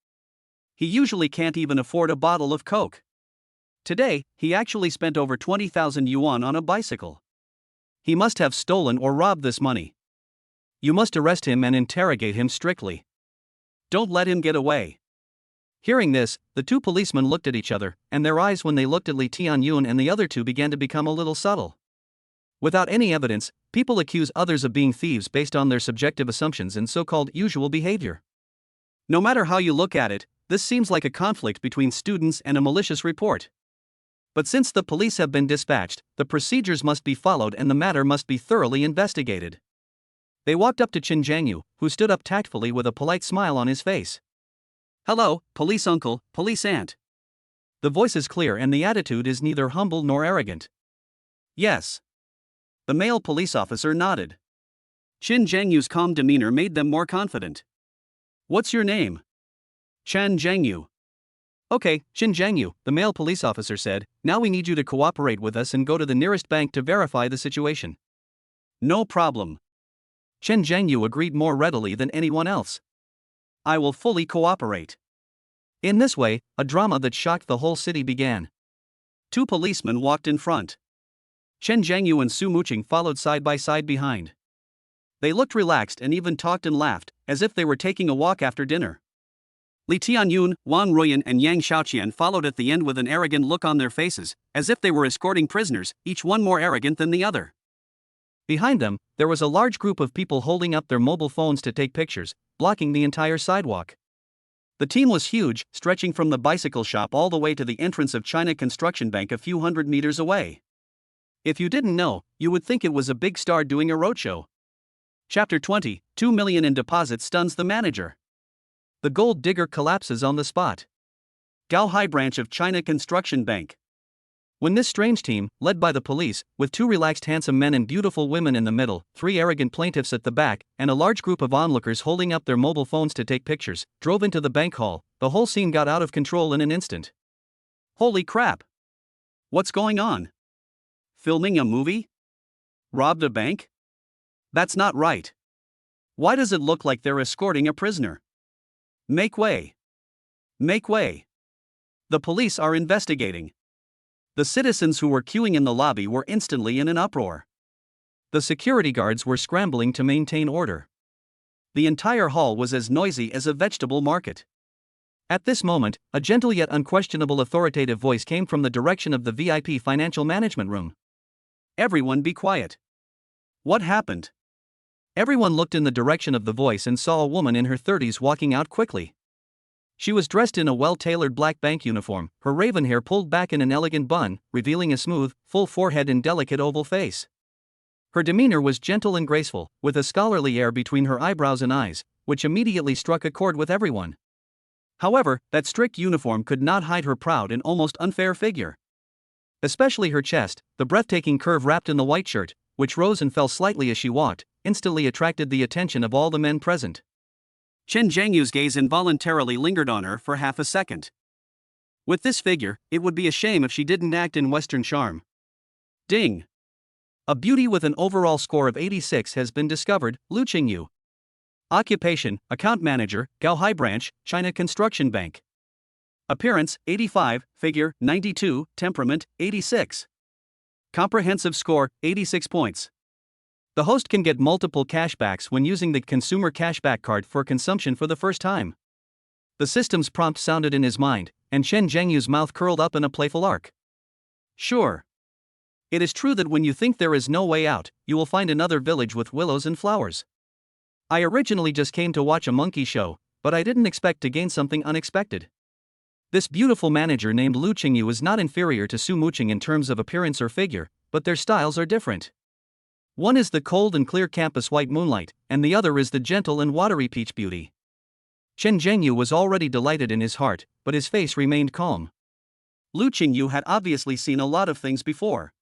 He usually can't even afford a bottle of Coke. Today, he actually spent over 20,000 yuan on a bicycle. He must have stolen or robbed this money. You must arrest him and interrogate him strictly. Don't let him get away. Hearing this, the 2 policemen looked at each other, and their eyes when they looked at Li Tianyun and the other 2 began to become a little subtle. Without any evidence, people accuse others of being thieves based on their subjective assumptions and so-called usual behavior. No matter how you look at it, this seems like a conflict between students and a malicious report. But since the police have been dispatched, the procedures must be followed and the matter must be thoroughly investigated. They walked up to Chen Zhengyu, who stood up tactfully with a polite smile on his face. Hello, police uncle, police aunt. The voice is clear and the attitude is neither humble nor arrogant. Yes. The male police officer nodded. Chen Zhengyu's calm demeanor made them more confident. What's your name? Chen Zhengyu. Okay, Chen Zhengyu, the male police officer said, now we need you to cooperate with us and go to the nearest bank to verify the situation. No problem. Chen Zhengyu agreed more readily than anyone else. I will fully cooperate. In this way, a drama that shocked the whole city began. Two policemen walked in front. Chen Zhengyu and Su Muqing followed side by side behind. They looked relaxed and even talked and laughed, as if they were taking a walk after dinner. Li Tianyun, Wang Ruyan and Yang Xiaoqian followed at the end with an arrogant look on their faces, as if they were escorting prisoners, each one more arrogant than the other. Behind them, there was a large group of people holding up their mobile phones to take pictures, blocking the entire sidewalk. The team was huge, stretching from the bicycle shop all the way to the entrance of China Construction Bank a few hundred meters away. If you didn't know, you would think it was a big star doing a roadshow. Chapter 20, 2 million in deposit stuns the manager. The gold digger collapses on the spot. Gaohai branch of China Construction Bank. When this strange team, led by the police, with two relaxed handsome men and beautiful women in the middle, three arrogant plaintiffs at the back, and a large group of onlookers holding up their mobile phones to take pictures, drove into the bank hall, the whole scene got out of control in an instant. Holy crap! What's going on? Filming a movie? Robbed a bank? That's not right. Why does it look like they're escorting a prisoner? Make way! Make way! The police are investigating. The citizens who were queuing in the lobby were instantly in an uproar. The security guards were scrambling to maintain order. The entire hall was as noisy as a vegetable market. At this moment, a gentle yet unquestionable authoritative voice came from the direction of the VIP financial management room. Everyone be quiet. What happened? Everyone looked in the direction of the voice and saw a woman in her 30s walking out quickly. She was dressed in a well-tailored black bank uniform, her raven hair pulled back in an elegant bun, revealing a smooth, full forehead and delicate oval face. Her demeanor was gentle and graceful, with a scholarly air between her eyebrows and eyes, which immediately struck a chord with everyone. However, that strict uniform could not hide her proud and almost unfair figure. Especially her chest, the breathtaking curve wrapped in the white shirt, which rose and fell slightly as she walked, instantly attracted the attention of all the men present. Chen Zhengyu's gaze involuntarily lingered on her for half a second. With this figure, it would be a shame if she didn't act in Western charm. Ding! A beauty with an overall score of 86 has been discovered, Lu Qingyu. Occupation, Account Manager, Gaohai Branch, China Construction Bank. Appearance, 85, Figure, 92, Temperament, 86. Comprehensive score, 86 points. The host can get multiple cashbacks when using the consumer cashback card for consumption for the first time. The system's prompt sounded in his mind, and Chen Zhengyu's mouth curled up in a playful arc. Sure. It is true that when you think there is no way out, you will find another village with willows and flowers. I originally just came to watch a monkey show, but I didn't expect to gain something unexpected. This beautiful manager named Lu Qingyu is not inferior to Su Muqing in terms of appearance or figure, but their styles are different. One is the cold and clear campus white moonlight, and the other is the gentle and watery peach beauty. Chen Zhengyu was already delighted in his heart, but his face remained calm. Lu Qingyu had obviously seen a lot of things before.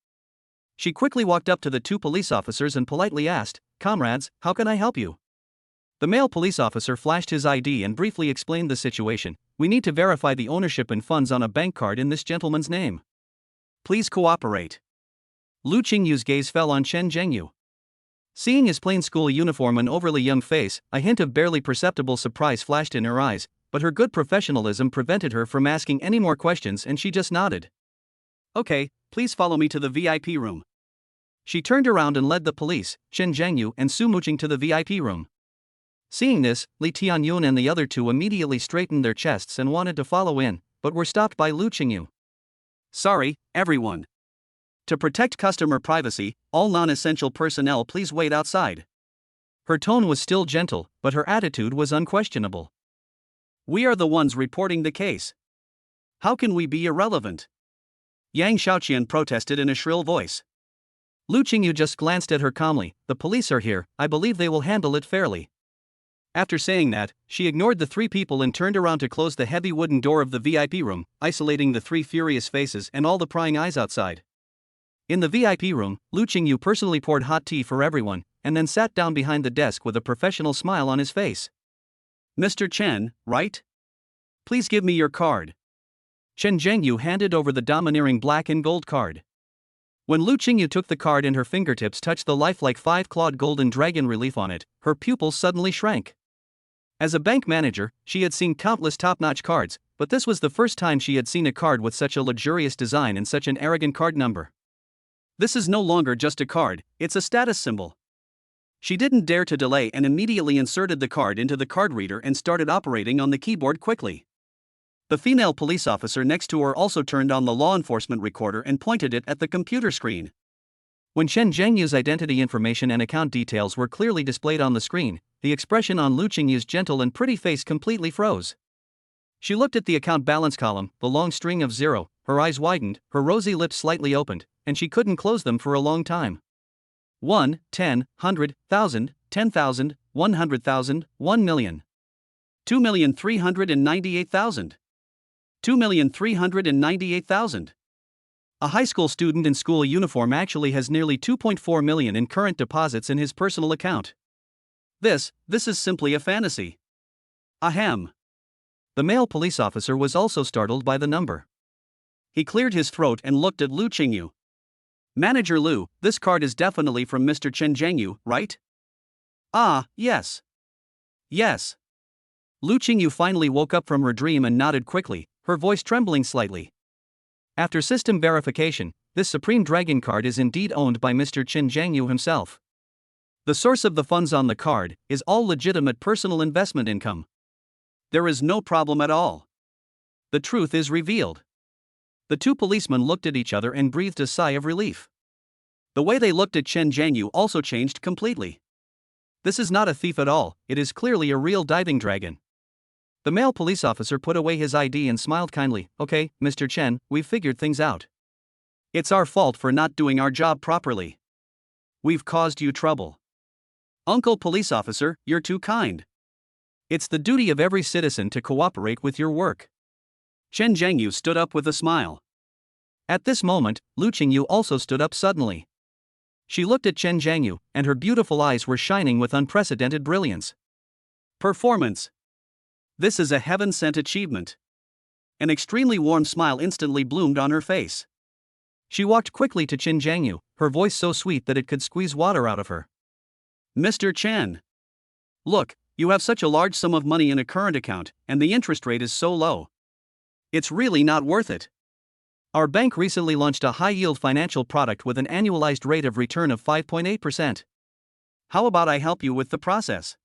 She quickly walked up to the two police officers and politely asked, "Comrades, how can I help you?" The male police officer flashed his ID and briefly explained the situation. "We need to verify the ownership and funds on a bank card in this gentleman's name. Please cooperate." Lu Qingyu's gaze fell on Chen Zhengyu. Seeing his plain school uniform and overly young face, a hint of barely perceptible surprise flashed in her eyes, but her good professionalism prevented her from asking any more questions and she just nodded. "Okay, please follow me to the VIP room." She turned around and led the police, Chen Zhengyu and Su Muqing to the VIP room. Seeing this, Li Tianyun and the other two immediately straightened their chests and wanted to follow in, but were stopped by Lu Qingyu. "Sorry, everyone. To protect customer privacy, all non-essential personnel please wait outside." Her tone was still gentle, but her attitude was unquestionable. "We are the ones reporting the case. How can we be irrelevant?" Yang Xiaoqian protested in a shrill voice. Lu Qingyu just glanced at her calmly. "The police are here, I believe they will handle it fairly." After saying that, she ignored the three people and turned around to close the heavy wooden door of the VIP room, isolating the three furious faces and all the prying eyes outside. In the VIP room, Lu Qingyu personally poured hot tea for everyone, and then sat down behind the desk with a professional smile on his face. "Mr. Chen, right? Please give me your card." Chen Zhengyu handed over the domineering black and gold card. When Lu Qingyu took the card and her fingertips touched the lifelike five-clawed golden dragon relief on it, her pupils suddenly shrank. As a bank manager, she had seen countless top-notch cards, but this was the first time she had seen a card with such a luxurious design and such an arrogant card number. This is no longer just a card, it's a status symbol. She didn't dare to delay and immediately inserted the card into the card reader and started operating on the keyboard quickly. The female police officer next to her also turned on the law enforcement recorder and pointed it at the computer screen. When Chen Zhengyu's identity information and account details were clearly displayed on the screen, the expression on Lu Qingyu's gentle and pretty face completely froze. She looked at the account balance column, the long string of zero, her eyes widened, her rosy lips slightly opened, and she couldn't close them for a long time. 1, 10, 100, 1,000, 10,000, 100,000, 1 million. 2,398,000. 2,398,000. A high school student in school uniform actually has nearly 2.4 million in current deposits in his personal account. This is simply a fantasy. Ahem. The male police officer was also startled by the number. He cleared his throat and looked at Lu Qingyu. Manager Lu, this card is definitely from Mr. Chen Zhengyu, right? Ah, yes. Yes. Lu Qingyu finally woke up from her dream and nodded quickly, her voice trembling slightly. After system verification, this Supreme Dragon card is indeed owned by Mr. Chen Zhengyu himself. The source of the funds on the card is all legitimate personal investment income. There is no problem at all. The truth is revealed. The two policemen looked at each other and breathed a sigh of relief. The way they looked at Chen Zhengyu also changed completely. This is not a thief at all, it is clearly a real diving dragon. The male police officer put away his ID and smiled kindly. Okay, Mr. Chen, we've figured things out. It's our fault for not doing our job properly. We've caused you trouble. Uncle police officer, you're too kind. It's the duty of every citizen to cooperate with your work. Chen Zhengyu stood up with a smile. At this moment, Lu Qingyu also stood up suddenly. She looked at Chen Zhengyu, and her beautiful eyes were shining with unprecedented brilliance. Performance. This is a heaven-sent achievement. An extremely warm smile instantly bloomed on her face. She walked quickly to Chen Zhengyu, her voice so sweet that it could squeeze water out of her. Mr. Chen. Look, you have such a large sum of money in a current account, and the interest rate is so low. It's really not worth it. Our bank recently launched a high-yield financial product with an annualized rate of return of 5.8%. How about I help you with the process?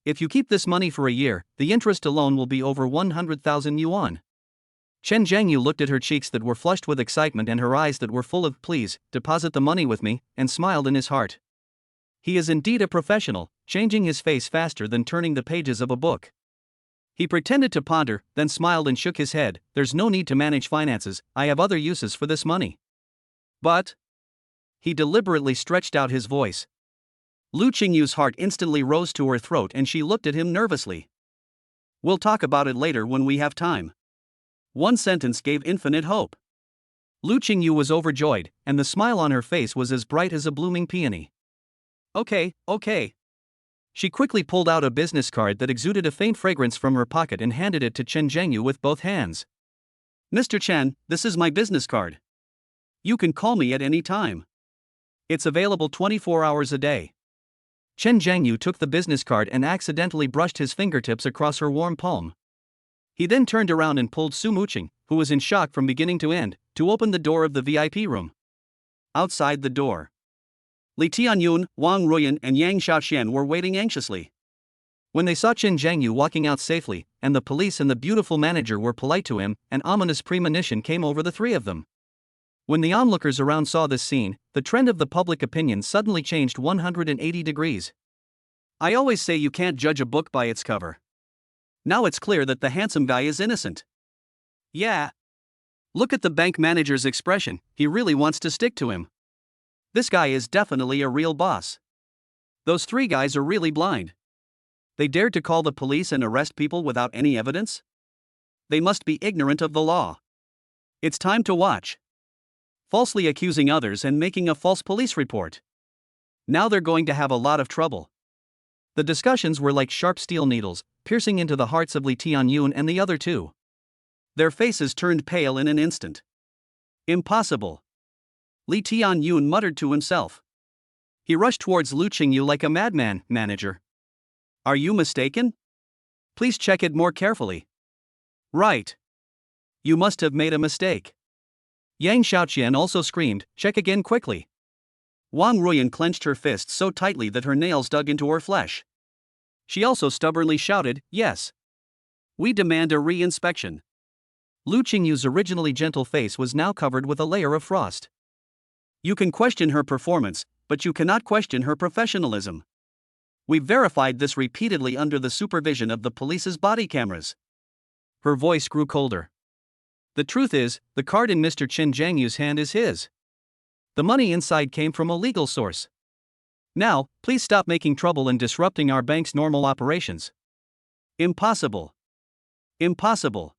If you keep this money for a year, the interest alone will be over 100,000 yuan. Chen Zhengyu looked at her cheeks that were flushed with excitement and her eyes that were full of "please, deposit the money with me," and smiled in his heart. He is indeed a professional, changing his face faster than turning the pages of a book. He pretended to ponder, then smiled and shook his head. There's no need to manage finances, I have other uses for this money. But he deliberately stretched out his voice. Lu Qingyu's heart instantly rose to her throat and she looked at him nervously. We'll talk about it later when we have time. One sentence gave infinite hope. Lu Qingyu was overjoyed, and the smile on her face was as bright as a blooming peony. Okay. She quickly pulled out a business card that exuded a faint fragrance from her pocket and handed it to Chen Zhengyu with both hands. Mr. Chen, this is my business card. You can call me at any time. It's available 24 hours a day. Chen Zhengyu took the business card and accidentally brushed his fingertips across her warm palm. He then turned around and pulled Su Muqing, who was in shock from beginning to end, to open the door of the VIP room. Outside the door, Li Tianyun, Wang Ruyan, and Yang Xiaoxian were waiting anxiously. When they saw Chen Zhengyu walking out safely, and the police and the beautiful manager were polite to him, an ominous premonition came over the three of them. When the onlookers around saw this scene, the trend of the public opinion suddenly changed 180 degrees. I always say you can't judge a book by its cover. Now it's clear that the handsome guy is innocent. Yeah. Look at the bank manager's expression, he really wants to stick to him. This guy is definitely a real boss. Those three guys are really blind. They dared to call the police and arrest people without any evidence? They must be ignorant of the law. It's time to watch. Falsely accusing others and making a false police report. Now they're going to have a lot of trouble. The discussions were like sharp steel needles, piercing into the hearts of Li Tianyun and the other two. Their faces turned pale in an instant. Impossible. Li Tianyun muttered to himself. He rushed towards Lu Qingyu like a madman. Manager. Are you mistaken? Please check it more carefully. Right. You must have made a mistake. Yang Xiaoqian also screamed, check again quickly. Wang Ruyan clenched her fists so tightly that her nails dug into her flesh. She also stubbornly shouted, yes. We demand a re-inspection. Lu Qingyu's originally gentle face was now covered with a layer of frost. You can question her performance, but you cannot question her professionalism. We've verified this repeatedly under the supervision of the police's body cameras. Her voice grew colder. The truth is, the card in Mr. Chen Jiangyu's hand is his. The money inside came from a legal source. Now, please stop making trouble and disrupting our bank's normal operations. Impossible. Impossible.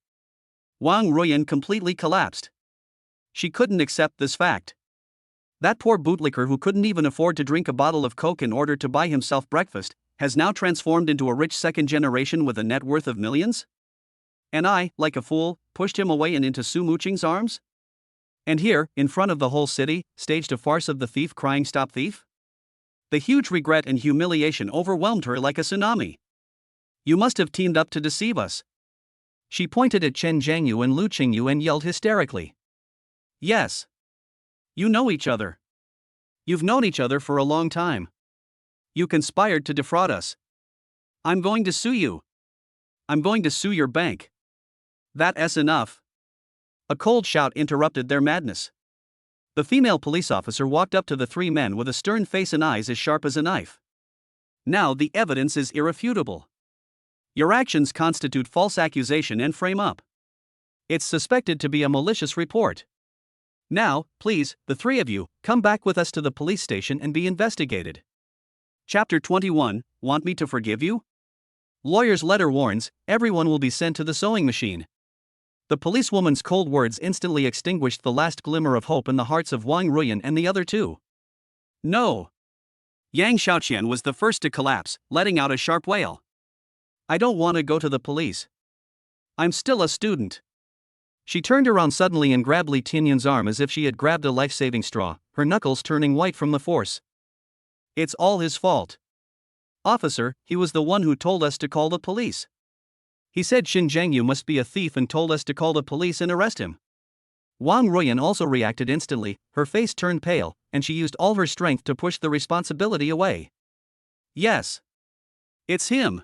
Wang Ruyan completely collapsed. She couldn't accept this fact. That poor bootlicker who couldn't even afford to drink a bottle of Coke in order to buy himself breakfast, has now transformed into a rich second generation with a net worth of millions? And I, like a fool, pushed him away and into Su Muqing's arms? And here, in front of the whole city, staged a farce of the thief crying stop thief? The huge regret and humiliation overwhelmed her like a tsunami. You must have teamed up to deceive us. She pointed at Chen Jiangyu and Lu Qingyu and yelled hysterically. Yes. You know each other. You've known each other for a long time. You conspired to defraud us. I'm going to sue you. I'm going to sue your bank. That's enough. A cold shout interrupted their madness. The female police officer walked up to the three men with a stern face and eyes as sharp as a knife. Now the evidence is irrefutable. Your actions constitute false accusation and frame up. It's suspected to be a malicious report. Now, please, the three of you, come back with us to the police station and be investigated. Chapter 21, Want me to forgive you? Lawyer's letter warns, everyone will be sent to the sewing machine. The policewoman's cold words instantly extinguished the last glimmer of hope in the hearts of Wang Ruyan and the other two. No. Yang Xiaoqian was the first to collapse, letting out a sharp wail. I don't want to go to the police. I'm still a student. She turned around suddenly and grabbed Li Tianyun's arm as if she had grabbed a life-saving straw, her knuckles turning white from the force. It's all his fault. Officer, he was the one who told us to call the police. He said Xin Jiangyu must be a thief and told us to call the police and arrest him. Wang Ruyan also reacted instantly, her face turned pale, and she used all her strength to push the responsibility away. Yes. It's him.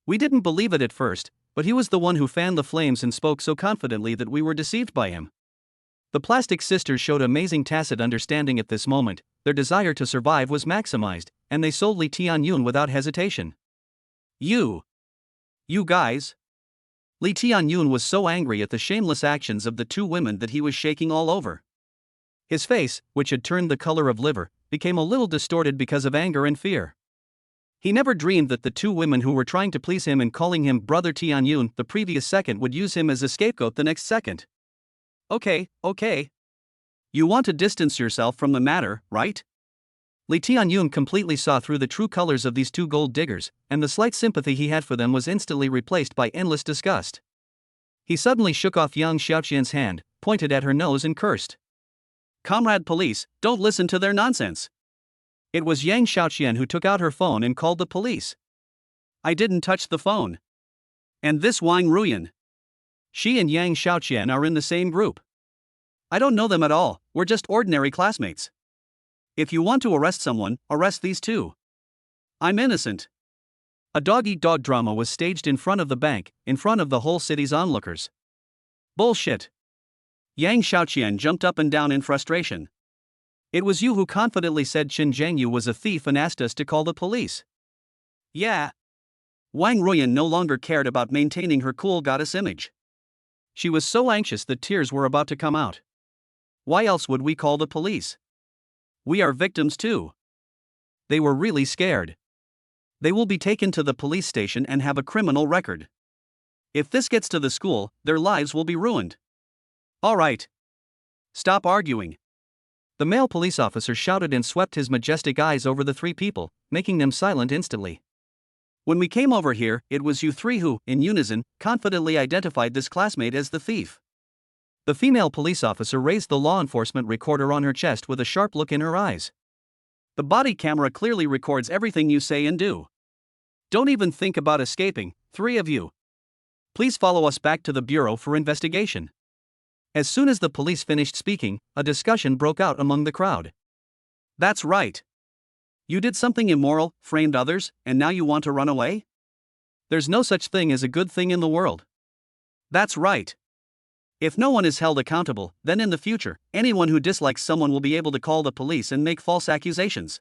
We didn't believe it at first, but he was the one who fanned the flames and spoke so confidently that we were deceived by him. The Plastic Sisters showed amazing tacit understanding at this moment, their desire to survive was maximized, and they sold Li Tianyun without hesitation. You guys. Li Tianyun was so angry at the shameless actions of the two women that he was shaking all over. His face, which had turned the color of liver, became a little distorted because of anger and fear. He never dreamed that the two women who were trying to please him and calling him Brother Tianyun the previous second would use him as a scapegoat the next second. Okay. You want to distance yourself from the matter, right? Li Tianyun completely saw through the true colors of these two gold diggers, and the slight sympathy he had for them was instantly replaced by endless disgust. He suddenly shook off Yang Xiaoqian's hand, pointed at her nose and cursed. Comrade police, don't listen to their nonsense. It was Yang Xiaoqian who took out her phone and called the police. I didn't touch the phone. And this Wang Ruyan. She and Yang Xiaoqian are in the same group. I don't know them at all, we're just ordinary classmates. If you want to arrest someone, arrest these two. I'm innocent. A dog-eat-dog drama was staged in front of the bank, in front of the whole city's onlookers. Bullshit. Yang Xiaoqian jumped up and down in frustration. It was you who confidently said Xin Jiangyu was a thief and asked us to call the police. Yeah. Wang Ruyan no longer cared about maintaining her cool goddess image. She was so anxious that tears were about to come out. Why else would we call the police? We are victims too. They were really scared. They will be taken to the police station and have a criminal record. If this gets to the school, their lives will be ruined. All right. Stop arguing. The male police officer shouted and swept his majestic eyes over the three people, making them silent instantly. When we came over here, it was you three who, in unison, confidently identified this classmate as the thief. The female police officer raised the law enforcement recorder on her chest with a sharp look in her eyes. The body camera clearly records everything you say and do. Don't even think about escaping, three of you. Please follow us back to the Bureau for investigation. As soon as the police finished speaking, a discussion broke out among the crowd. That's right. You did something immoral, framed others, and now you want to run away? There's no such thing as a good thing in the world. That's right. If no one is held accountable, then in the future, anyone who dislikes someone will be able to call the police and make false accusations.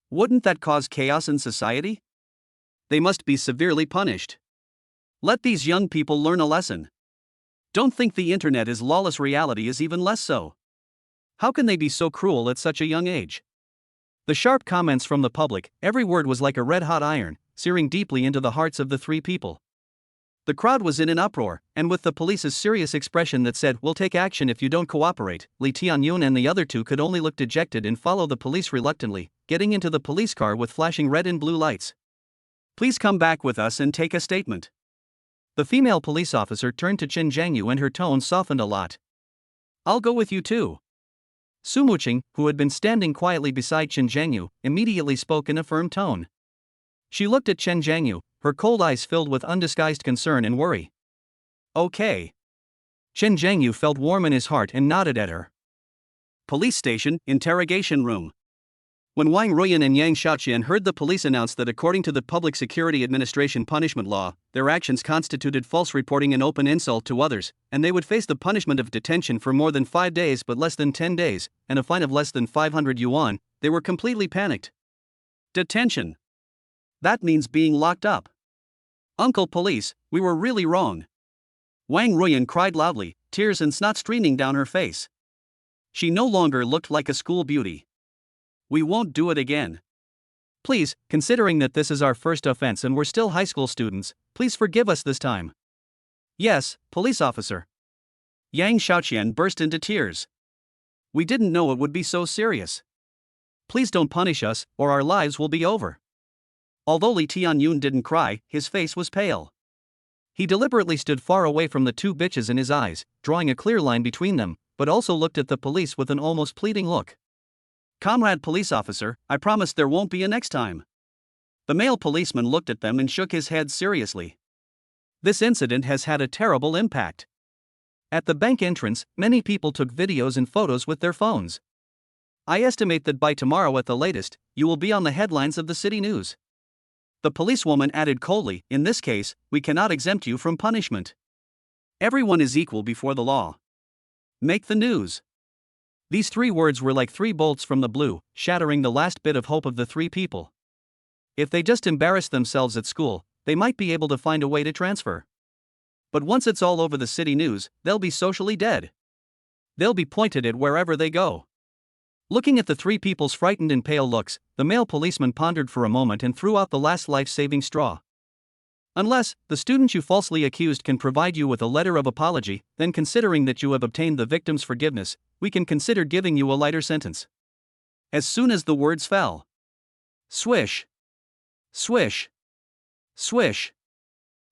Wouldn't that cause chaos in society? They must be severely punished. Let these young people learn a lesson. Don't think the internet is lawless, reality is even less so. How can they be so cruel at such a young age? The sharp comments from the public, every word was like a red-hot iron, searing deeply into the hearts of the three people. The crowd was in an uproar, and with the police's serious expression that said, "We'll take action if you don't cooperate," Lee Tianyun and the other two could only look dejected and follow the police reluctantly, getting into the police car with flashing red and blue lights. Please come back with us and take a statement. The female police officer turned to Chen Jiangyu and her tone softened a lot. I'll go with you too. Su Muqing, who had been standing quietly beside Chen Jiangyu, immediately spoke in a firm tone. She looked at Chen Jiangyu, her cold eyes filled with undisguised concern and worry. Okay. Chen Jiangyu felt warm in his heart and nodded at her. Police station, interrogation room. When Wang Ruyan and Yang Xiaoqian heard the police announce that according to the Public Security Administration punishment law, their actions constituted false reporting and open insult to others, and they would face the punishment of detention for more than 5 days but less than 10 days, and a fine of less than 500 yuan, they were completely panicked. Detention. That means being locked up. Uncle Police, we were really wrong. Wang Ruyan cried loudly, tears and snot streaming down her face. She no longer looked like a school beauty. We won't do it again. Please, considering that this is our first offense and we're still high school students, please forgive us this time. Yes, police officer. Yang Xiaoqian burst into tears. We didn't know it would be so serious. Please don't punish us, or our lives will be over. Although Li Tianyun didn't cry, his face was pale. He deliberately stood far away from the two bitches in his eyes, drawing a clear line between them, but also looked at the police with an almost pleading look. Comrade police officer, I promise there won't be a next time. The male policeman looked at them and shook his head seriously. This incident has had a terrible impact. At the bank entrance, many people took videos and photos with their phones. I estimate that by tomorrow at the latest, you will be on the headlines of the city news. The policewoman added coldly, in this case, we cannot exempt you from punishment. Everyone is equal before the law. Make the news. These 3 words were like 3 bolts from the blue, shattering the last bit of hope of the 3 people. If they just embarrassed themselves at school, they might be able to find a way to transfer. But once it's all over the city news, they'll be socially dead. They'll be pointed at wherever they go. Looking at the 3 people's frightened and pale looks, the male policeman pondered for a moment and threw out the last life-saving straw. Unless the student you falsely accused can provide you with a letter of apology, then considering that you have obtained the victim's forgiveness, we can consider giving you a lighter sentence. As soon as the words fell. Swish. Swish. Swish.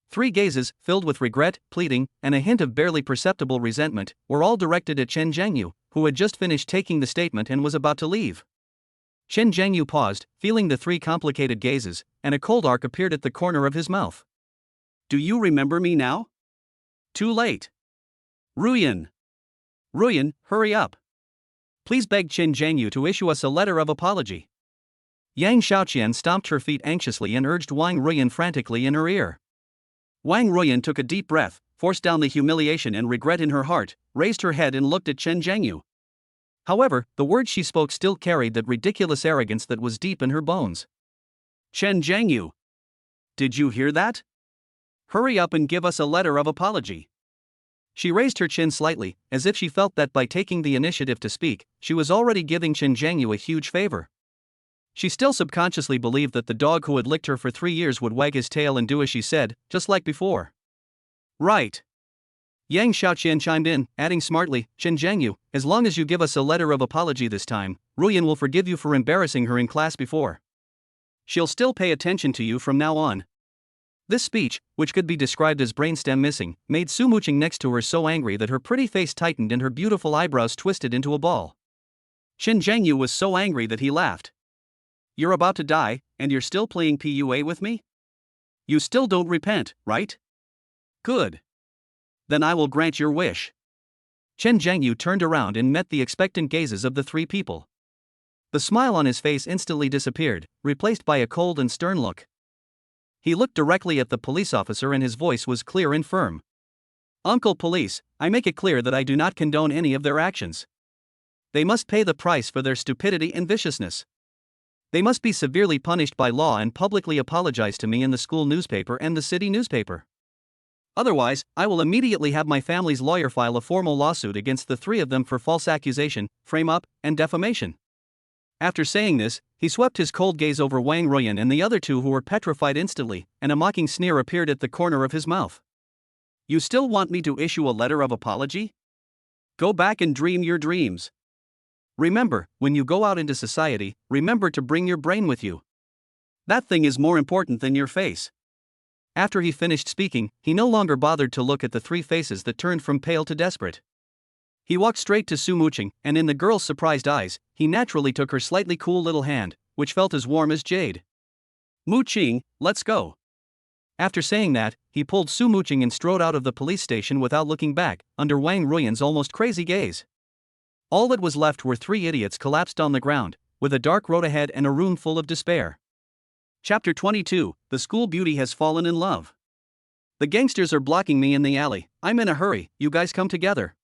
3 gazes, filled with regret, pleading, and a hint of barely perceptible resentment, were all directed at Chen Jiangyu, who had just finished taking the statement and was about to leave. Chen Jiangyu paused, feeling the 3 complicated gazes, and a cold arc appeared at the corner of his mouth. Do you remember me now? Too late. Ruyan. Ruyan, hurry up. Please beg Chen Jiangyu to issue us a letter of apology. Yang Xiaoqian stomped her feet anxiously and urged Wang Ruyan frantically in her ear. Wang Ruyan took a deep breath, forced down the humiliation and regret in her heart, raised her head and looked at Chen Jiangyu. However, the words she spoke still carried that ridiculous arrogance that was deep in her bones. Chen Jiangyu. Did you hear that? Hurry up and give us a letter of apology. She raised her chin slightly, as if she felt that by taking the initiative to speak, she was already giving Chen Jiangyu a huge favor. She still subconsciously believed that the dog who had licked her for 3 years would wag his tail and do as she said, just like before. Right. Yang Xiaoqian chimed in, adding smartly, Chen Jiangyu, as long as you give us a letter of apology this time, Ruyan will forgive you for embarrassing her in class before. She'll still pay attention to you from now on. This speech, which could be described as brainstem missing, made Su Muching next to her so angry that her pretty face tightened and her beautiful eyebrows twisted into a ball. Chen Zhengyu was so angry that he laughed. You're about to die, and you're still playing PUA with me? You still don't repent, right? Good. Then I will grant your wish. Chen Zhengyu turned around and met the expectant gazes of the three people. The smile on his face instantly disappeared, replaced by a cold and stern look. He looked directly at the police officer and his voice was clear and firm. Uncle Police, I make it clear that I do not condone any of their actions. They must pay the price for their stupidity and viciousness. They must be severely punished by law and publicly apologize to me in the school newspaper and the city newspaper. Otherwise, I will immediately have my family's lawyer file a formal lawsuit against the three of them for false accusation, frame-up, and defamation. After saying this, he swept his cold gaze over Wang Ruoyan and the other two who were petrified instantly, and a mocking sneer appeared at the corner of his mouth. You still want me to issue a letter of apology? Go back and dream your dreams. Remember, when you go out into society, remember to bring your brain with you. That thing is more important than your face. After he finished speaking, he no longer bothered to look at the three faces that turned from pale to desperate. He walked straight to Su Muching, and in the girl's surprised eyes, he naturally took her slightly cool little hand, which felt as warm as jade. Muching, let's go. After saying that, he pulled Su Muching and strode out of the police station without looking back, under Wang Ruoyan's almost crazy gaze. All that was left were three idiots collapsed on the ground, with a dark road ahead and a room full of despair. Chapter 22, The School Beauty Has Fallen in Love. The gangsters are blocking me in the alley, I'm in a hurry, you guys come together.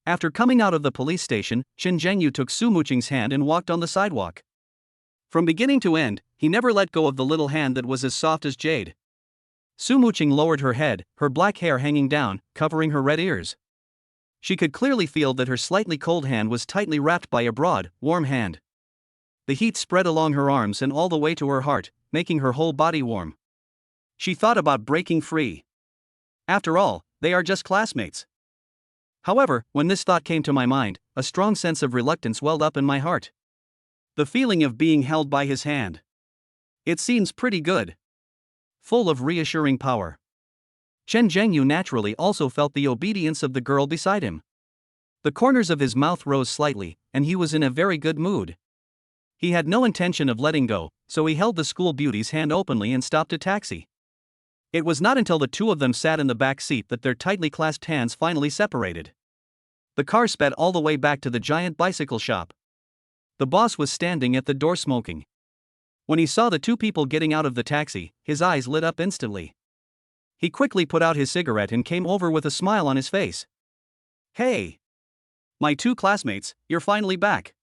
After coming out of the police station, Chen Zhengyu took Su Muching's hand and walked on the sidewalk. From beginning to end, he never let go of the little hand that was as soft as jade. Su Muching lowered her head, her black hair hanging down, covering her red ears. She could clearly feel that her slightly cold hand was tightly wrapped by a broad, warm hand. The heat spread along her arms and all the way to her heart, making her whole body warm. She thought about breaking free. After all, they are just classmates. However, when this thought came to my mind, a strong sense of reluctance welled up in my heart. The feeling of being held by his hand. It seems pretty good. Full of reassuring power. Chen Zhengyu naturally also felt the obedience of the girl beside him. The corners of his mouth rose slightly, and he was in a very good mood. He had no intention of letting go, so he held the school beauty's hand openly and stopped a taxi. It was not until the two of them sat in the back seat that their tightly clasped hands finally separated. The car sped all the way back to the giant bicycle shop. The boss was standing at the door smoking. When he saw the two people getting out of the taxi, his eyes lit up instantly. He quickly put out his cigarette and came over with a smile on his face. Hey! My two classmates, you're finally back.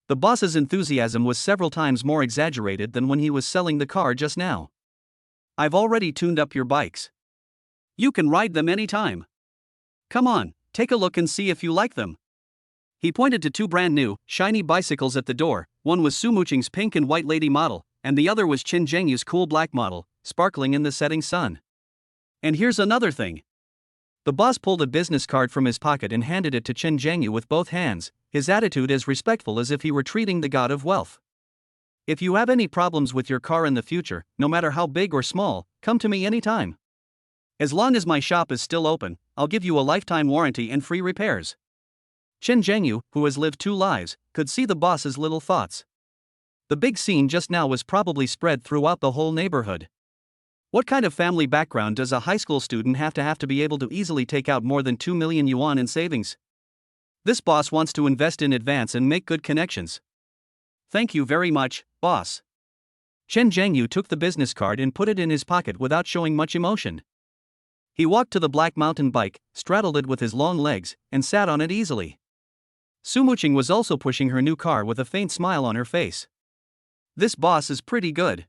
The boss's enthusiasm was several times more exaggerated than when he was selling the car just now. I've already tuned up your bikes. You can ride them anytime. Come on, take a look and see if you like them. He pointed to two brand new, shiny bicycles at the door. One was Su Muching's pink and white lady model, and the other was Chen Zhengyu's cool black model, sparkling in the setting sun. And here's another thing. The boss pulled a business card from his pocket and handed it to Chen Zhengyu with both hands, his attitude as respectful as if he were treating the god of wealth. If you have any problems with your car in the future, no matter how big or small, come to me anytime. As long as my shop is still open, I'll give you a lifetime warranty and free repairs. Chen Zhengyu, who has lived two lives, could see the boss's little thoughts. The big scene just now was probably spread throughout the whole neighborhood. What kind of family background does a high school student have to be able to easily take out more than 2 million yuan in savings? This boss wants to invest in advance and make good connections. Thank you very much, boss. Chen Zhengyu took the business card and put it in his pocket without showing much emotion. He walked to the black mountain bike, straddled it with his long legs, and sat on it easily. Su Muching was also pushing her new car with a faint smile on her face. This boss is pretty good.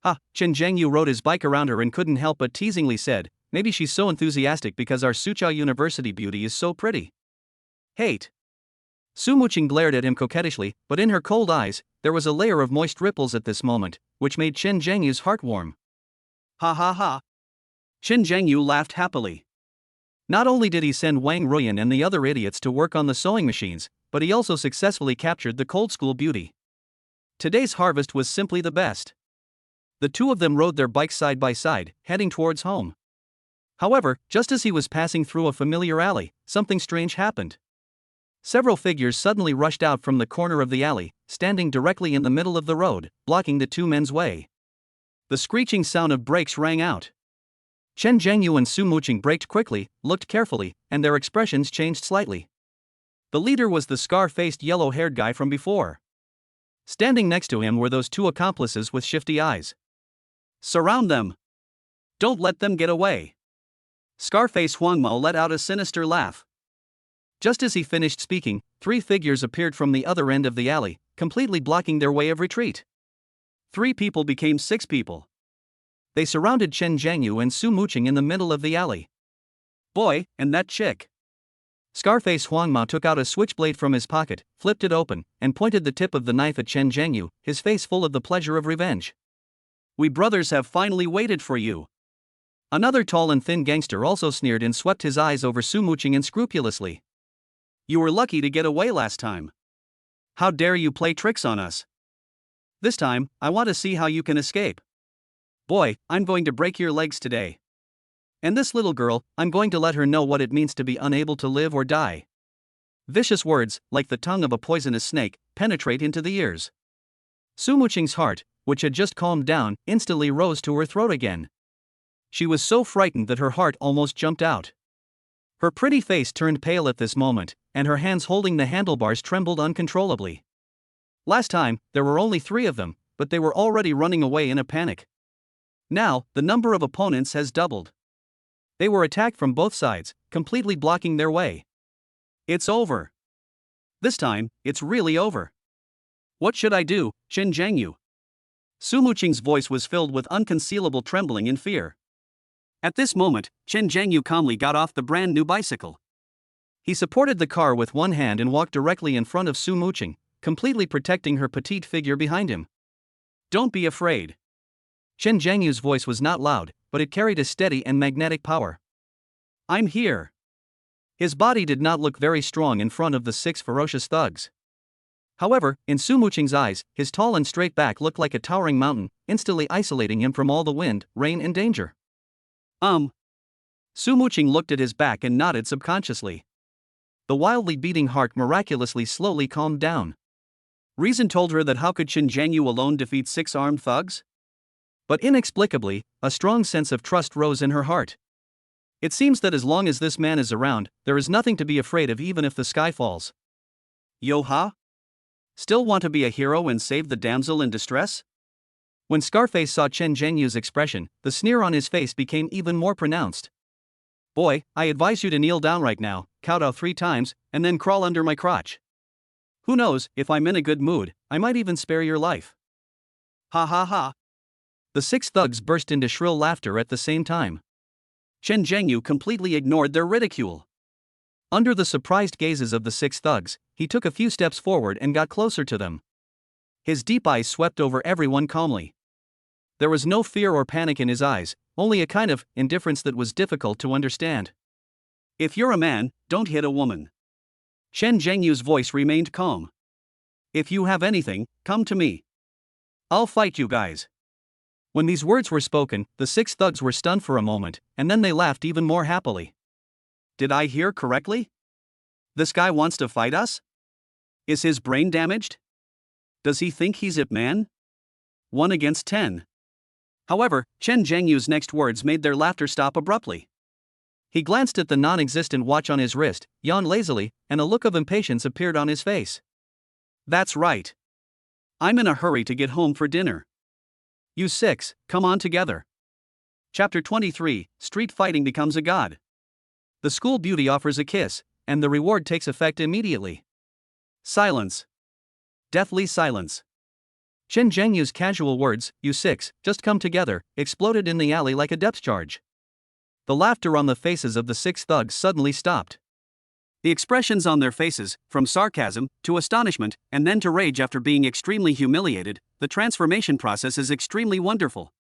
Ha, Chen Zhengyu rode his bike around her and couldn't help but teasingly said, maybe she's so enthusiastic because our Suqiao University beauty is so pretty. Hate. Su Muching glared at him coquettishly, but in her cold eyes, there was a layer of moist ripples at this moment, which made Chen Zhengyu's heart warm. Ha ha ha. Chen Zhengyu laughed happily. Not only did he send Wang Ruoyan and the other idiots to work on the sewing machines, but he also successfully captured the cold school beauty. Today's harvest was simply the best. The two of them rode their bikes side by side, heading towards home. However, just as he was passing through a familiar alley, something strange happened. Several figures suddenly rushed out from the corner of the alley, standing directly in the middle of the road, blocking the two men's way. The screeching sound of brakes rang out. Chen Zhengyu and Su Muqing braked quickly, looked carefully, and their expressions changed slightly. The leader was the scar-faced yellow-haired guy from before. Standing next to him were those two accomplices with shifty eyes. Surround them! Don't let them get away! Scarface Huangmao let out a sinister laugh. Just as he finished speaking, three figures appeared from the other end of the alley, completely blocking their way of retreat. 3 people became 6 people. They surrounded Chen Zhengyu and Su Muqing in the middle of the alley. Boy, and that chick! Scarface Huangmao took out a switchblade from his pocket, flipped it open, and pointed the tip of the knife at Chen Zhengyu, his face full of the pleasure of revenge. We brothers have finally waited for you. Another tall and thin gangster also sneered and swept his eyes over Su Muqing unscrupulously. You were lucky to get away last time. How dare you play tricks on us? This time, I want to see how you can escape. Boy, I'm going to break your legs today. And this little girl, I'm going to let her know what it means to be unable to live or die. Vicious words, like the tongue of a poisonous snake, penetrate into the ears. Su Muqing's heart, which had just calmed down, instantly rose to her throat again. She was so frightened that her heart almost jumped out. Her pretty face turned pale at this moment, and her hands holding the handlebars trembled uncontrollably. Last time, there were only 3 of them, but they were already running away in a panic. Now, the number of opponents has doubled. They were attacked from both sides, completely blocking their way. It's over. This time, it's really over. What should I do, Chen Zhengyu? Su Muqing's voice was filled with unconcealable trembling and fear. At this moment, Chen Zhengyu calmly got off the brand new bicycle. He supported the car with one hand and walked directly in front of Su Muqing, completely protecting her petite figure behind him. Don't be afraid. Chen Zhengyu's voice was not loud, but it carried a steady and magnetic power. I'm here. His body did not look very strong in front of the 6 ferocious thugs. However, in Su Muqing's eyes, his tall and straight back looked like a towering mountain, instantly isolating him from all the wind, rain and danger. Su Muqing looked at his back and nodded subconsciously. The wildly beating heart miraculously slowly calmed down. Reason told her that how could Chen Zhengyu alone defeat 6 armed thugs? But inexplicably, a strong sense of trust rose in her heart. It seems that as long as this man is around, there is nothing to be afraid of even if the sky falls. Yo-ha? Still want to be a hero and save the damsel in distress? When Scarface saw Chen Zhengyu's expression, the sneer on his face became even more pronounced. Boy, I advise you to kneel down right now, kowtow 3 times, and then crawl under my crotch. Who knows, if I'm in a good mood, I might even spare your life. Ha ha ha. The 6 thugs burst into shrill laughter at the same time. Chen Zhengyu completely ignored their ridicule. Under the surprised gazes of the 6 thugs, he took a few steps forward and got closer to them. His deep eyes swept over everyone calmly. There was no fear or panic in his eyes, only a kind of indifference that was difficult to understand. If you're a man, don't hit a woman. Chen Zhengyu's voice remained calm. If you have anything, come to me. I'll fight you guys. When these words were spoken, the 6 thugs were stunned for a moment, and then they laughed even more happily. Did I hear correctly? This guy wants to fight us? Is his brain damaged? Does he think he's Ip Man? 1 against 10. However, Chen Zhengyu's next words made their laughter stop abruptly. He glanced at the non-existent watch on his wrist, yawned lazily, and a look of impatience appeared on his face. That's right. I'm in a hurry to get home for dinner. You 6, come on together. Chapter 23, Street Fighting Becomes a God. The school beauty offers a kiss, and the reward takes effect immediately. Silence. Deathly silence. Chen Zhengyu's casual words, you 6, just come together, exploded in the alley like a depth charge. The laughter on the faces of the 6 thugs suddenly stopped. The expressions on their faces, from sarcasm, to astonishment, and then to rage after being extremely humiliated, the transformation process is extremely wonderful.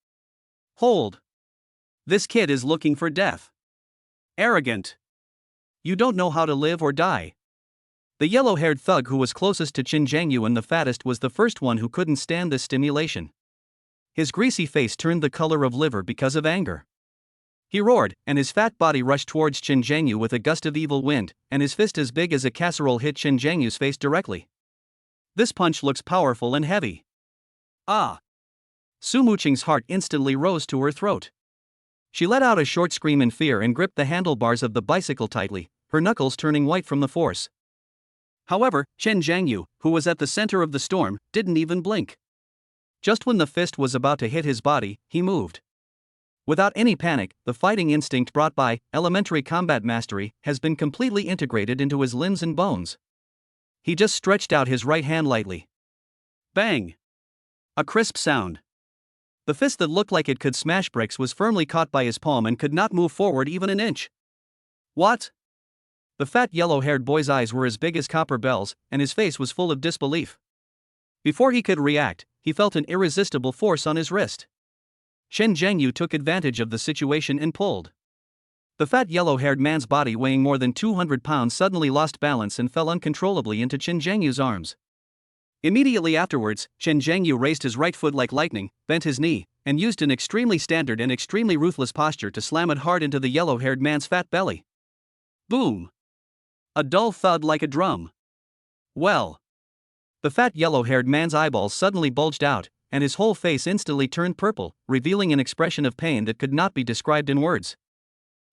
Hold. This kid is looking for death. Arrogant. You don't know how to live or die. The yellow-haired thug who was closest to Chen Zhengyu and the fattest was the first one who couldn't stand this stimulation. His greasy face turned the color of liver because of anger. He roared, and his fat body rushed towards Chen Zhengyu with a gust of evil wind, and his fist as big as a casserole hit Chen Zhengyu's face directly. This punch looks powerful and heavy. Ah! Su Muqing's heart instantly rose to her throat. She let out a short scream in fear and gripped the handlebars of the bicycle tightly, her knuckles turning white from the force. However, Chen Zhengyu, who was at the center of the storm, didn't even blink. Just when the fist was about to hit his body, he moved. Without any panic, the fighting instinct brought by elementary combat mastery has been completely integrated into his limbs and bones. He just stretched out his right hand lightly. Bang! A crisp sound. The fist that looked like it could smash bricks was firmly caught by his palm and could not move forward even an inch. What? The fat yellow-haired boy's eyes were as big as copper bells, and his face was full of disbelief. Before he could react, he felt an irresistible force on his wrist. Chen Zhengyu took advantage of the situation and pulled. The fat yellow-haired man's body weighing more than 200 pounds suddenly lost balance and fell uncontrollably into Chen Zhengyu's arms. Immediately afterwards, Chen Zhengyu raised his right foot like lightning, bent his knee, and used an extremely standard and extremely ruthless posture to slam it hard into the yellow-haired man's fat belly. Boom! A dull thud like a drum. Well. The fat yellow-haired man's eyeballs suddenly bulged out, and his whole face instantly turned purple, revealing an expression of pain that could not be described in words.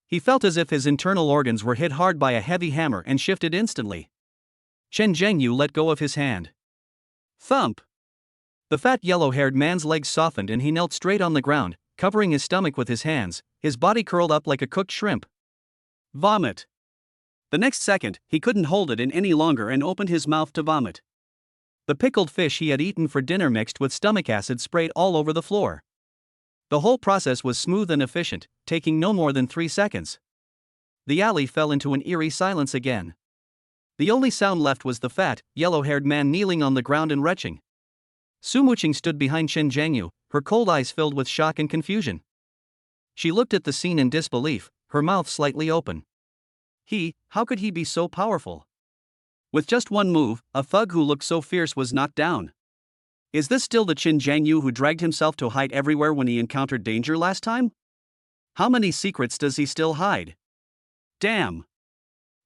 He felt as if his internal organs were hit hard by a heavy hammer and shifted instantly. Chen Zhengyu let go of his hand. Thump! The fat yellow-haired man's legs softened and he knelt straight on the ground, covering his stomach with his hands, his body curled up like a cooked shrimp. Vomit! The next second, he couldn't hold it in any longer and opened his mouth to vomit. The pickled fish he had eaten for dinner mixed with stomach acid sprayed all over the floor. The whole process was smooth and efficient, taking no more than 3 seconds. The alley fell into an eerie silence again. The only sound left was the fat, yellow-haired man kneeling on the ground and retching. Su Muqing stood behind Chen Zhengyu, her cold eyes filled with shock and confusion. She looked at the scene in disbelief, her mouth slightly open. How could he be so powerful? With just one move, a thug who looked so fierce was knocked down. Is this still the Chen Zhengyu who dragged himself to hide everywhere when he encountered danger last time? How many secrets does he still hide? Damn!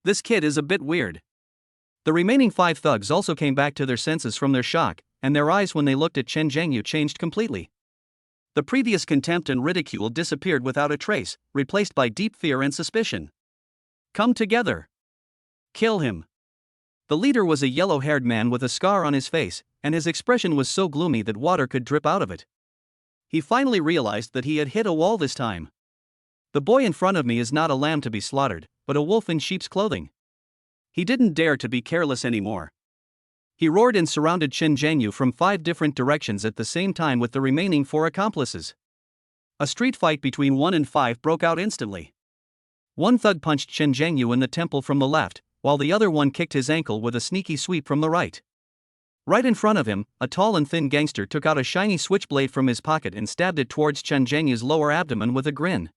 This kid is a bit weird. The remaining 5 thugs also came back to their senses from their shock, and their eyes when they looked at Chen Zhengyu changed completely. The previous contempt and ridicule disappeared without a trace, replaced by deep fear and suspicion. Come together. Kill him. The leader was a yellow-haired man with a scar on his face, and his expression was so gloomy that water could drip out of it. He finally realized that he had hit a wall this time. The boy in front of me is not a lamb to be slaughtered, but a wolf in sheep's clothing. He didn't dare to be careless anymore. He roared and surrounded Chen Zhengyu from 5 different directions at the same time with the remaining 4 accomplices. A street fight between 1 and 5 broke out instantly. One thug punched Chen Zhengyu in the temple from the left, while the other one kicked his ankle with a sneaky sweep from the right. Right in front of him, a tall and thin gangster took out a shiny switchblade from his pocket and stabbed it towards Chen Zhengyu's lower abdomen with a grin.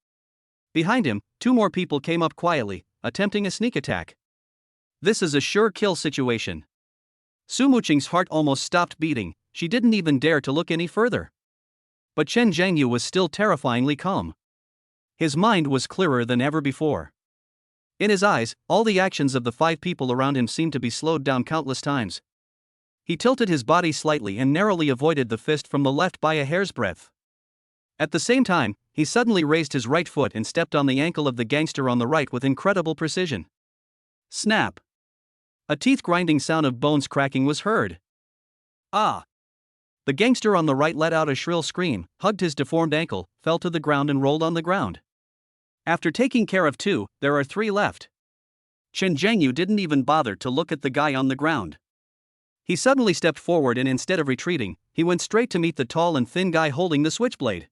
Behind him, 2 more people came up quietly, attempting a sneak attack. This is a sure kill situation. Su Muqing's heart almost stopped beating, she didn't even dare to look any further. But Chen Zhengyu was still terrifyingly calm. His mind was clearer than ever before. In his eyes, all the actions of the 5 people around him seemed to be slowed down countless times. He tilted his body slightly and narrowly avoided the fist from the left by a hair's breadth. At the same time, he suddenly raised his right foot and stepped on the ankle of the gangster on the right with incredible precision. Snap! A teeth-grinding sound of bones cracking was heard. Ah! The gangster on the right let out a shrill scream, hugged his deformed ankle, fell to the ground and rolled on the ground. After taking care of 2, there are 3 left. Chen Zhengyu didn't even bother to look at the guy on the ground. He suddenly stepped forward and instead of retreating, he went straight to meet the tall and thin guy holding the switchblade.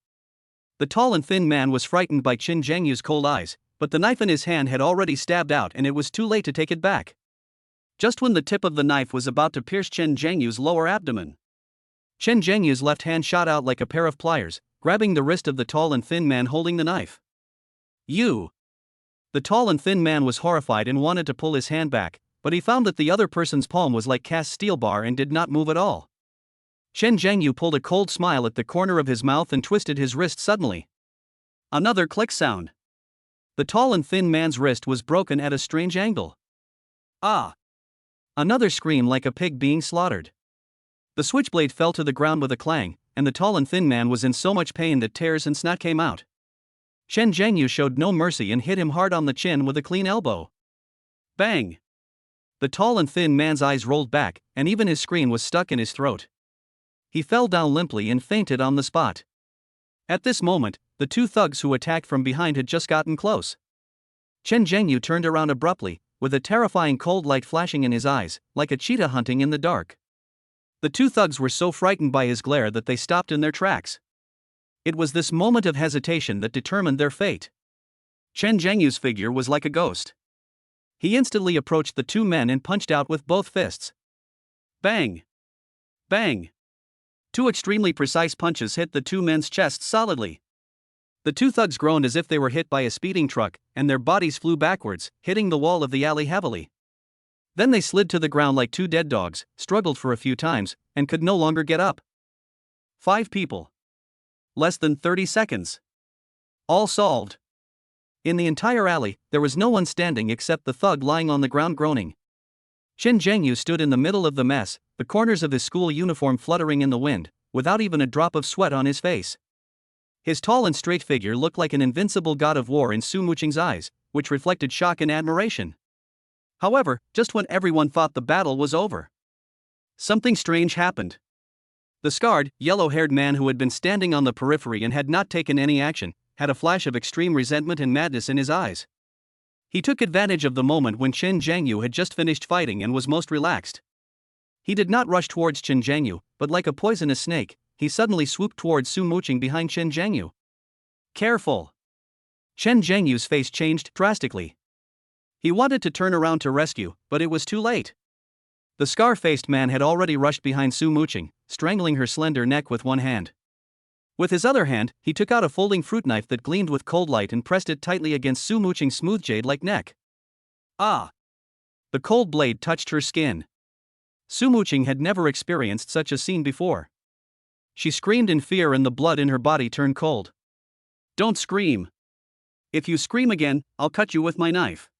The tall and thin man was frightened by Chen Zhengyu's cold eyes, but the knife in his hand had already stabbed out and it was too late to take it back. Just when the tip of the knife was about to pierce Chen Zhengyu's lower abdomen, Chen Zhengyu's left hand shot out like a pair of pliers, grabbing the wrist of the tall and thin man holding the knife. You! The tall and thin man was horrified and wanted to pull his hand back, but he found that the other person's palm was like cast steel bar and did not move at all. Chen Zhengyu pulled a cold smile at the corner of his mouth and twisted his wrist suddenly. Another click sound. The tall and thin man's wrist was broken at a strange angle. Ah! Another scream like a pig being slaughtered. The switchblade fell to the ground with a clang, and the tall and thin man was in so much pain that tears and snot came out. Chen Zhengyu showed no mercy and hit him hard on the chin with a clean elbow. Bang! The tall and thin man's eyes rolled back, and even his scream was stuck in his throat. He fell down limply and fainted on the spot. At this moment, the two thugs who attacked from behind had just gotten close. Chen Zhengyu turned around abruptly, with a terrifying cold light flashing in his eyes, like a cheetah hunting in the dark. The two thugs were so frightened by his glare that they stopped in their tracks. It was this moment of hesitation that determined their fate. Chen Zhengyu's figure was like a ghost. He instantly approached the two men and punched out with both fists. Bang! Bang! Two extremely precise punches hit the two men's chests solidly. The two thugs groaned as if they were hit by a speeding truck, and their bodies flew backwards, hitting the wall of the alley heavily. Then they slid to the ground like two dead dogs, struggled for a few times, and could no longer get up. 5 people. Less than 30 seconds. All solved. In the entire alley, there was no one standing except the thug lying on the ground groaning. Chen Zhengyu stood in the middle of the mess, the corners of his school uniform fluttering in the wind, without even a drop of sweat on his face. His tall and straight figure looked like an invincible god of war in Su Muqing's eyes, which reflected shock and admiration. However, just when everyone thought the battle was over, something strange happened. The scarred, yellow-haired man who had been standing on the periphery and had not taken any action, had a flash of extreme resentment and madness in his eyes. He took advantage of the moment when Chen Zhengyu had just finished fighting and was most relaxed. He did not rush towards Chen Zhengyu, but like a poisonous snake, he suddenly swooped towards Su Muqing behind Chen Zhengyu. Careful! Chen Zhengyu's face changed drastically. He wanted to turn around to rescue, but it was too late. The scar-faced man had already rushed behind Su Muqing, strangling her slender neck with one hand. With his other hand, he took out a folding fruit knife that gleamed with cold light and pressed it tightly against Su Muqing's smooth jade-like neck. Ah! The cold blade touched her skin. Su Muqing had never experienced such a scene before. She screamed in fear and the blood in her body turned cold. Don't scream. If you scream again, I'll cut you with my knife.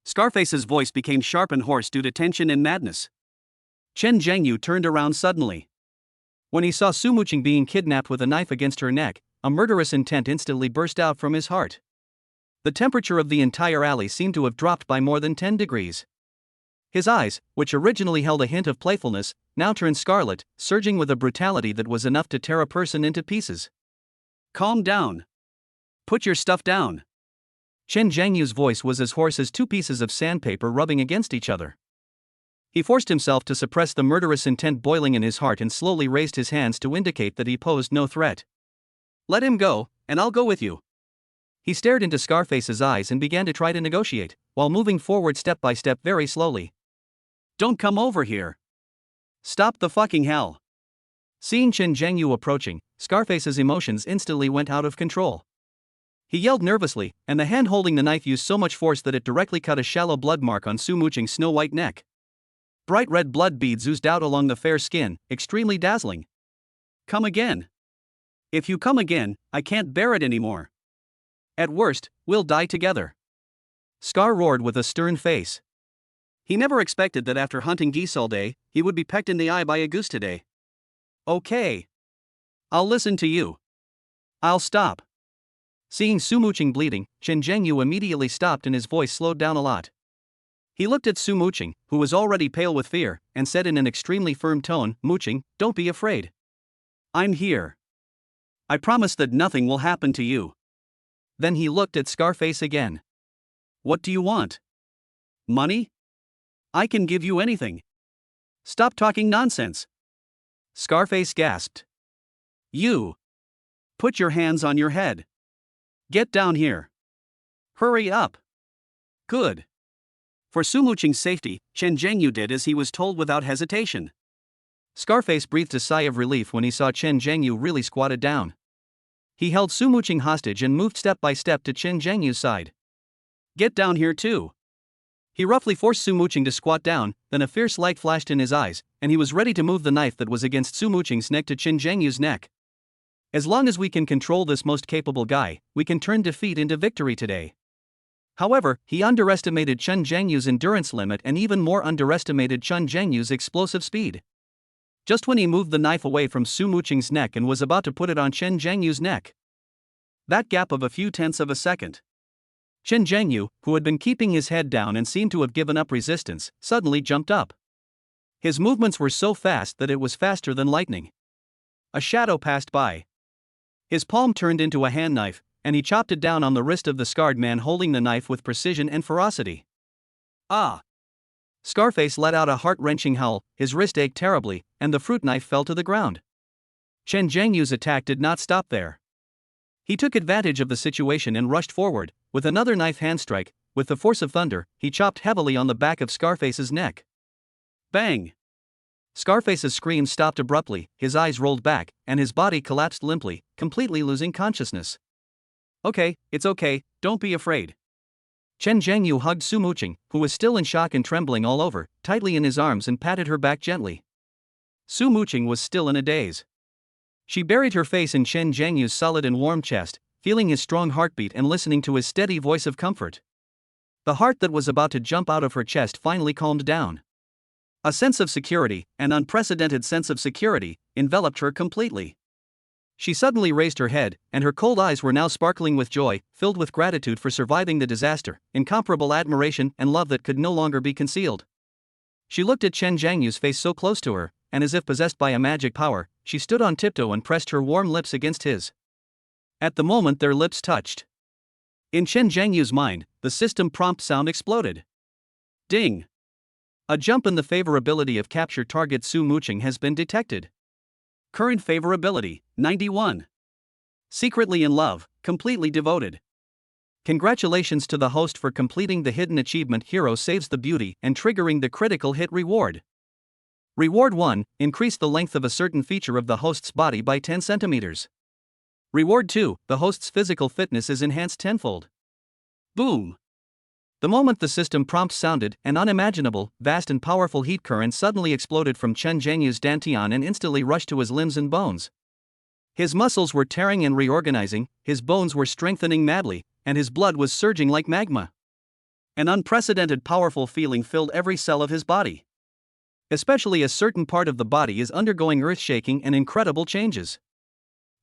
Scarface's voice became sharp and hoarse due to tension and madness. Chen Zhengyu turned around suddenly. When he saw Su Muqing being kidnapped with a knife against her neck, a murderous intent instantly burst out from his heart. The temperature of the entire alley seemed to have dropped by more than 10 degrees. His eyes, which originally held a hint of playfulness, now turned scarlet, surging with a brutality that was enough to tear a person into pieces. Calm down. Put your stuff down. Chen Zhengyu's voice was as hoarse as two pieces of sandpaper rubbing against each other. He forced himself to suppress the murderous intent boiling in his heart and slowly raised his hands to indicate that he posed no threat. Let him go, and I'll go with you. He stared into Scarface's eyes and began to try to negotiate, while moving forward step by step very slowly. Don't come over here. Stop the fucking hell. Seeing Chen Zhengyu approaching, Scarface's emotions instantly went out of control. He yelled nervously, and the hand holding the knife used so much force that it directly cut a shallow blood mark on Su Muqing's snow-white neck. Bright red blood beads oozed out along the fair skin, extremely dazzling. Come again. If you come again, I can't bear it anymore. At worst, we'll die together. Scar roared with a stern face. He never expected that after hunting geese all day, he would be pecked in the eye by a goose today. Okay. I'll listen to you. I'll stop. Seeing Su Muqing bleeding, Chen Zhengyu immediately stopped and his voice slowed down a lot. He looked at Su Muqing, who was already pale with fear, and said in an extremely firm tone, Muqing, don't be afraid. I'm here. I promise that nothing will happen to you. Then he looked at Scarface again. What do you want? Money? I can give you anything. Stop talking nonsense. Scarface gasped. You. Put your hands on your head. Get down here. Hurry up. Good. For Su Muqing's safety, Chen Zhengyu did as he was told without hesitation. Scarface breathed a sigh of relief when he saw Chen Zhengyu really squatted down. He held Su Muqing hostage and moved step by step to Chen Zhengyu's side. Get down here too. He roughly forced Su Muqing to squat down, then a fierce light flashed in his eyes, and he was ready to move the knife that was against Su Muqing's neck to Chen Zhengyu's neck. As long as we can control this most capable guy, we can turn defeat into victory today. However, he underestimated Chen Zhengyu's endurance limit and even more underestimated Chen Zhengyu's explosive speed. Just when he moved the knife away from Su Muqing's neck and was about to put it on Chen Zhengyu's neck. That gap of a few tenths of a second. Chen Zhengyu, who had been keeping his head down and seemed to have given up resistance, suddenly jumped up. His movements were so fast that it was faster than lightning. A shadow passed by. His palm turned into a hand knife, and he chopped it down on the wrist of the scarred man holding the knife with precision and ferocity. Ah! Scarface let out a heart-wrenching howl, his wrist ached terribly, and the fruit knife fell to the ground. Chen Zhengyu's attack did not stop there. He took advantage of the situation and rushed forward. With another knife hand strike, with the force of thunder, he chopped heavily on the back of Scarface's neck. Bang! Scarface's scream stopped abruptly, his eyes rolled back, and his body collapsed limply, completely losing consciousness. Okay, it's okay, don't be afraid. Chen Zhengyu hugged Su Muqing, who was still in shock and trembling all over, tightly in his arms and patted her back gently. Su Muqing was still in a daze. She buried her face in Chen Zhengyu's solid and warm chest, feeling his strong heartbeat and listening to his steady voice of comfort. The heart that was about to jump out of her chest finally calmed down. A sense of security, an unprecedented sense of security, enveloped her completely. She suddenly raised her head, and her cold eyes were now sparkling with joy, filled with gratitude for surviving the disaster, incomparable admiration and love that could no longer be concealed. She looked at Chen Zhengyu's face so close to her, and as if possessed by a magic power, she stood on tiptoe and pressed her warm lips against his. At the moment their lips touched. In Chen Zhengyu's mind, the system prompt sound exploded. Ding! A jump in the favorability of capture target Su Muqing has been detected. Current favorability, 91. Secretly in love, completely devoted. Congratulations to the host for completing the hidden achievement Hero Saves the Beauty and triggering the critical hit reward. Reward 1, increase the length of a certain feature of the host's body by 10 centimeters. Reward 2, the host's physical fitness is enhanced tenfold. Boom! The moment the system prompt sounded, an unimaginable, vast and powerful heat current suddenly exploded from Chen Zhengyu's dantian and instantly rushed to his limbs and bones. His muscles were tearing and reorganizing, his bones were strengthening madly, and his blood was surging like magma. An unprecedented powerful feeling filled every cell of his body. Especially a certain part of the body is undergoing earth-shaking and incredible changes.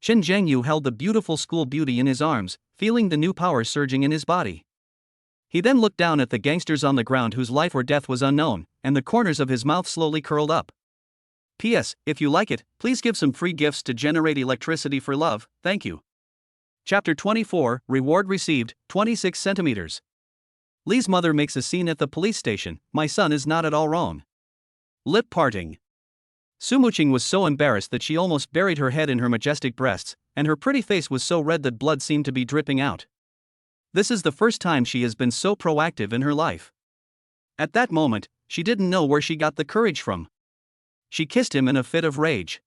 Chen Zhengyu held the beautiful school beauty in his arms, feeling the new power surging in his body. He then looked down at the gangsters on the ground whose life or death was unknown, and the corners of his mouth slowly curled up. P.S. If you like it, please give some free gifts to generate electricity for love, thank you. Chapter 24, Reward Received, 26 centimeters. Li's mother makes a scene at the police station. My son is not at all wrong. Lip parting. Su Muqing was so embarrassed that she almost buried her head in her majestic breasts, and her pretty face was so red that blood seemed to be dripping out. This is the first time she has been so proactive in her life. At that moment, she didn't know where she got the courage from. She kissed him in a fit of rage.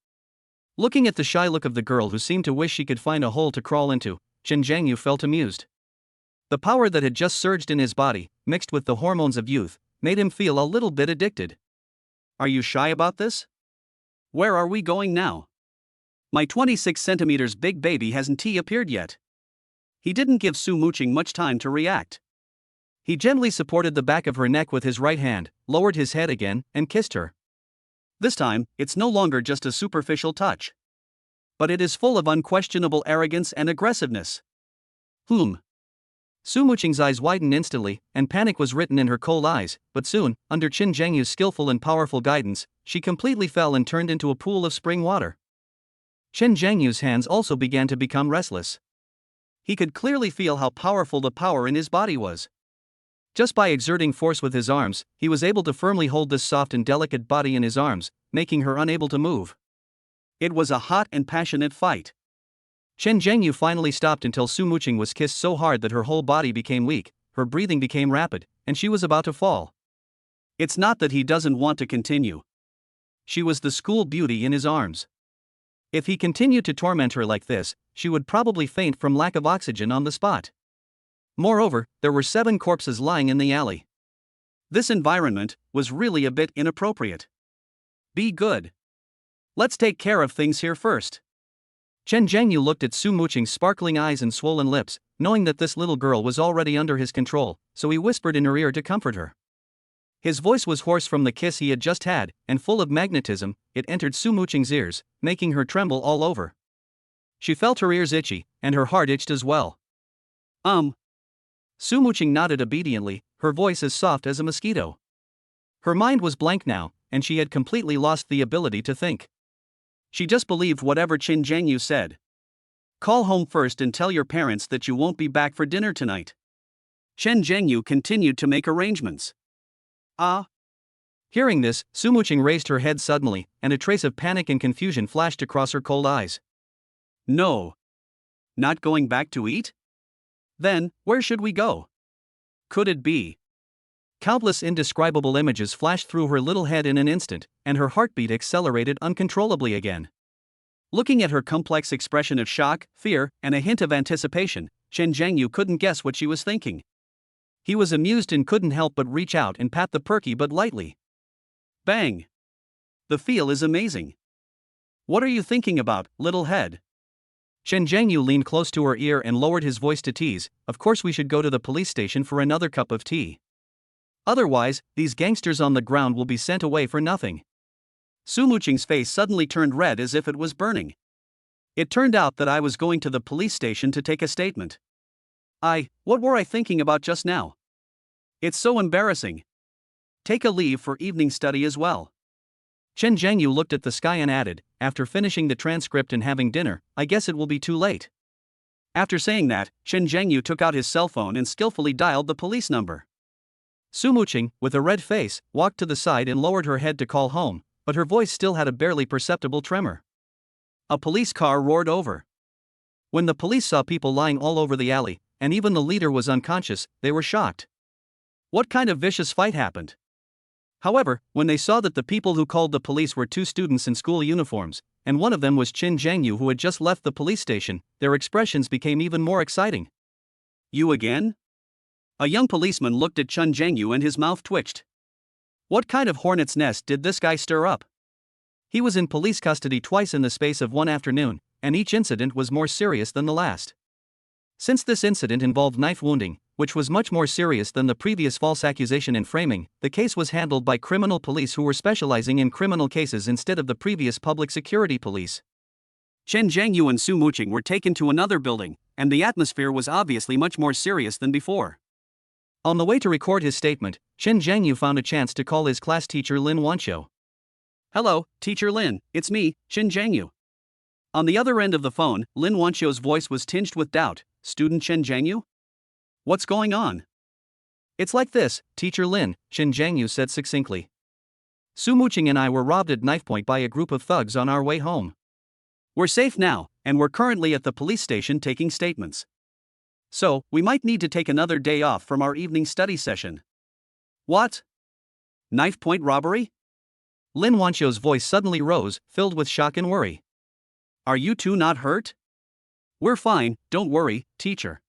Looking at the shy look of the girl who seemed to wish she could find a hole to crawl into, Chen Zhengyu felt amused. The power that had just surged in his body, mixed with the hormones of youth, made him feel a little bit addicted. Are you shy about this? Where are we going now? My 26 centimeters big baby hasn't appeared yet. He didn't give Su Muqing much time to react. He gently supported the back of her neck with his right hand, lowered his head again, and kissed her. This time, it's no longer just a superficial touch. But it is full of unquestionable arrogance and aggressiveness. Su Muqing's eyes widened instantly, and panic was written in her cold eyes, but soon, under Chen Zhengyu's skillful and powerful guidance, she completely fell and turned into a pool of spring water. Chen Zhengyu's hands also began to become restless. He could clearly feel how powerful the power in his body was. Just by exerting force with his arms, he was able to firmly hold this soft and delicate body in his arms, making her unable to move. It was a hot and passionate fight. Chen Zhengyu finally stopped until Su Muqing was kissed so hard that her whole body became weak, her breathing became rapid, and she was about to fall. It's not that he doesn't want to continue. She was the school beauty in his arms. If he continued to torment her like this, she would probably faint from lack of oxygen on the spot. Moreover, there were 7 corpses lying in the alley. This environment was really a bit inappropriate. Be good. Let's take care of things here first. Chen Zhengyu looked at Su Muqing's sparkling eyes and swollen lips, knowing that this little girl was already under his control, so he whispered in her ear to comfort her. His voice was hoarse from the kiss he had just had, and full of magnetism. It entered Su Muqing's ears, making her tremble all over. She felt her ears itchy, and her heart itched as well. Su Muqing nodded obediently, her voice as soft as a mosquito. Her mind was blank now, and she had completely lost the ability to think. She just believed whatever Chen Zhengyu said. Call home first and tell your parents that you won't be back for dinner tonight. Chen Zhengyu continued to make arrangements. Hearing this, Su Muqing raised her head suddenly, and a trace of panic and confusion flashed across her cold eyes. No. Not going back to eat? Then, where should we go? Could it be? Countless indescribable images flashed through her little head in an instant, and her heartbeat accelerated uncontrollably again. Looking at her complex expression of shock, fear, and a hint of anticipation, Chen Zhengyu couldn't guess what she was thinking. He was amused and couldn't help but reach out and pat the perky but lightly. Bang! The feel is amazing. What are you thinking about, little head? Chen Zhengyu leaned close to her ear and lowered his voice to tease. Of course we should go to the police station for another cup of tea. Otherwise, these gangsters on the ground will be sent away for nothing. Su Muqing's face suddenly turned red as if it was burning. It turned out that I was going to the police station to take a statement. What were I thinking about just now? It's so embarrassing. Take a leave for evening study as well. Chen Zhengyu looked at the sky and added, after finishing the transcript and having dinner, I guess it will be too late. After saying that, Chen Zhengyu took out his cell phone and skillfully dialed the police number. Su Muqing, with a red face, walked to the side and lowered her head to call home, but her voice still had a barely perceptible tremor. A police car roared over. When the police saw people lying all over the alley, and even the leader was unconscious, they were shocked. What kind of vicious fight happened? However, when they saw that the people who called the police were two students in school uniforms, and one of them was Chen Zhengyu who had just left the police station, their expressions became even more exciting. You again? A young policeman looked at Chen Zhengyu and his mouth twitched. What kind of hornet's nest did this guy stir up? He was in police custody twice in the space of one afternoon, and each incident was more serious than the last. Since this incident involved knife wounding, which was much more serious than the previous false accusation and framing, the case was handled by criminal police who were specializing in criminal cases instead of the previous public security police. Chen Zhengyu and Su Muqing were taken to another building, and the atmosphere was obviously much more serious than before. On the way to record his statement, Chen Zhengyu found a chance to call his class teacher Lin Wanqiu. Hello, Teacher Lin, it's me, Chen Zhengyu. On the other end of the phone, Lin Wanqiu's voice was tinged with doubt. Student Chen Zhengyu? What's going on? It's like this, Teacher Lin, Chen Zhengyu said succinctly. Su Muqing and I were robbed at knife point by a group of thugs on our way home. We're safe now, and we're currently at the police station taking statements. So, we might need to take another day off from our evening study session. What? Knife point robbery? Lin Wanqiu's voice suddenly rose, filled with shock and worry. Are you two not hurt? We're fine, don't worry, teacher.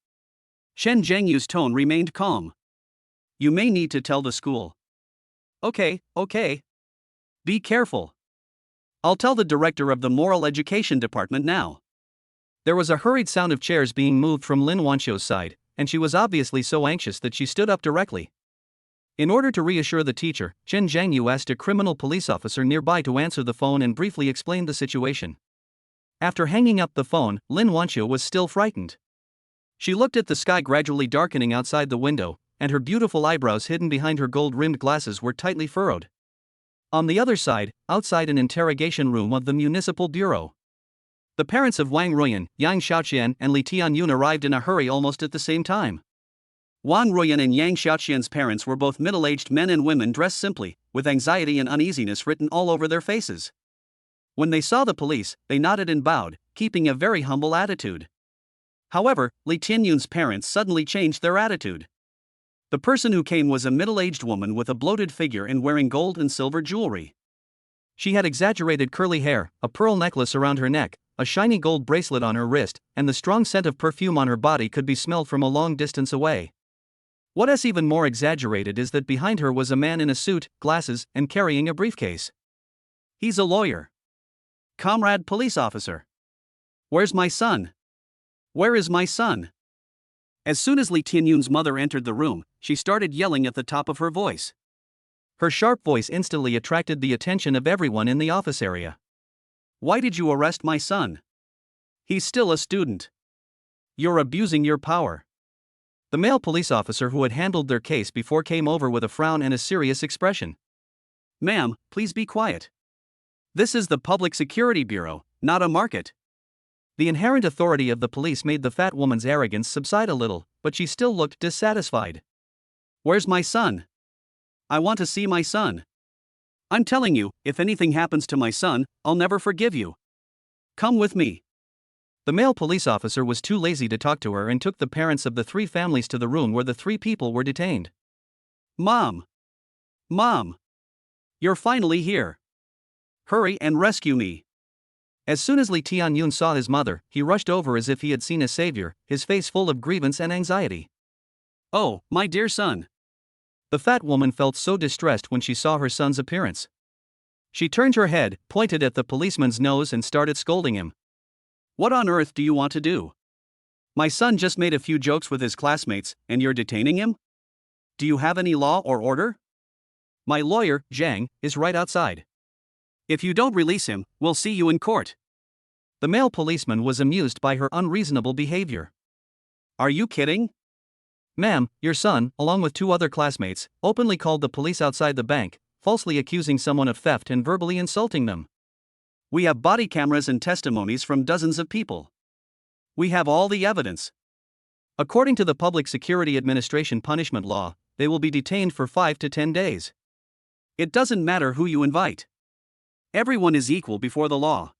Chen Zhengyu's tone remained calm. You may need to tell the school. Okay. Be careful. I'll tell the director of the Moral Education Department now. There was a hurried sound of chairs being moved from Lin Wanqiu's side, and she was obviously so anxious that she stood up directly. In order to reassure the teacher, Chen Zhengyu asked a criminal police officer nearby to answer the phone and briefly explained the situation. After hanging up the phone, Lin Wanqiu was still frightened. She looked at the sky gradually darkening outside the window, and her beautiful eyebrows hidden behind her gold-rimmed glasses were tightly furrowed. On the other side, outside an interrogation room of the municipal bureau, the parents of Wang Ruyan, Yang Xiaoqian and Li Tianyun arrived in a hurry almost at the same time. Wang Ruyan and Yang Xiaoqian's parents were both middle-aged men and women dressed simply, with anxiety and uneasiness written all over their faces. When they saw the police, they nodded and bowed, keeping a very humble attitude. However, Li Tianyun's parents suddenly changed their attitude. The person who came was a middle-aged woman with a bloated figure and wearing gold and silver jewelry. She had exaggerated curly hair, a pearl necklace around her neck, a shiny gold bracelet on her wrist, and the strong scent of perfume on her body could be smelled from a long distance away. What is even more exaggerated is that behind her was a man in a suit, glasses, and carrying a briefcase. He's a lawyer. Comrade police officer. Where's my son? Where is my son? As soon as Li Tianyun's mother entered the room, she started yelling at the top of her voice. Her sharp voice instantly attracted the attention of everyone in the office area. Why did you arrest my son? He's still a student. You're abusing your power. The male police officer who had handled their case before came over with a frown and a serious expression. Ma'am, please be quiet. This is the Public Security Bureau, not a market. The inherent authority of the police made the fat woman's arrogance subside a little, but she still looked dissatisfied. Where's my son? I want to see my son. I'm telling you, if anything happens to my son, I'll never forgive you. Come with me. The male police officer was too lazy to talk to her and took the parents of the three families to the room where the three people were detained. Mom! Mom! You're finally here. Hurry and rescue me. As soon as Li Tianyun saw his mother, he rushed over as if he had seen a savior, his face full of grievance and anxiety. Oh, my dear son. The fat woman felt so distressed when she saw her son's appearance. She turned her head, pointed at the policeman's nose and started scolding him. What on earth do you want to do? My son just made a few jokes with his classmates, and you're detaining him? Do you have any law or order? My lawyer, Zhang, is right outside. If you don't release him, we'll see you in court. The male policeman was amused by her unreasonable behavior. Are you kidding? Ma'am, your son, along with two other classmates, openly called the police outside the bank, falsely accusing someone of theft and verbally insulting them. We have body cameras and testimonies from dozens of people. We have all the evidence. According to the Public Security Administration punishment law, they will be detained for 5 to 10 days. It doesn't matter who you invite. Everyone is equal before the law.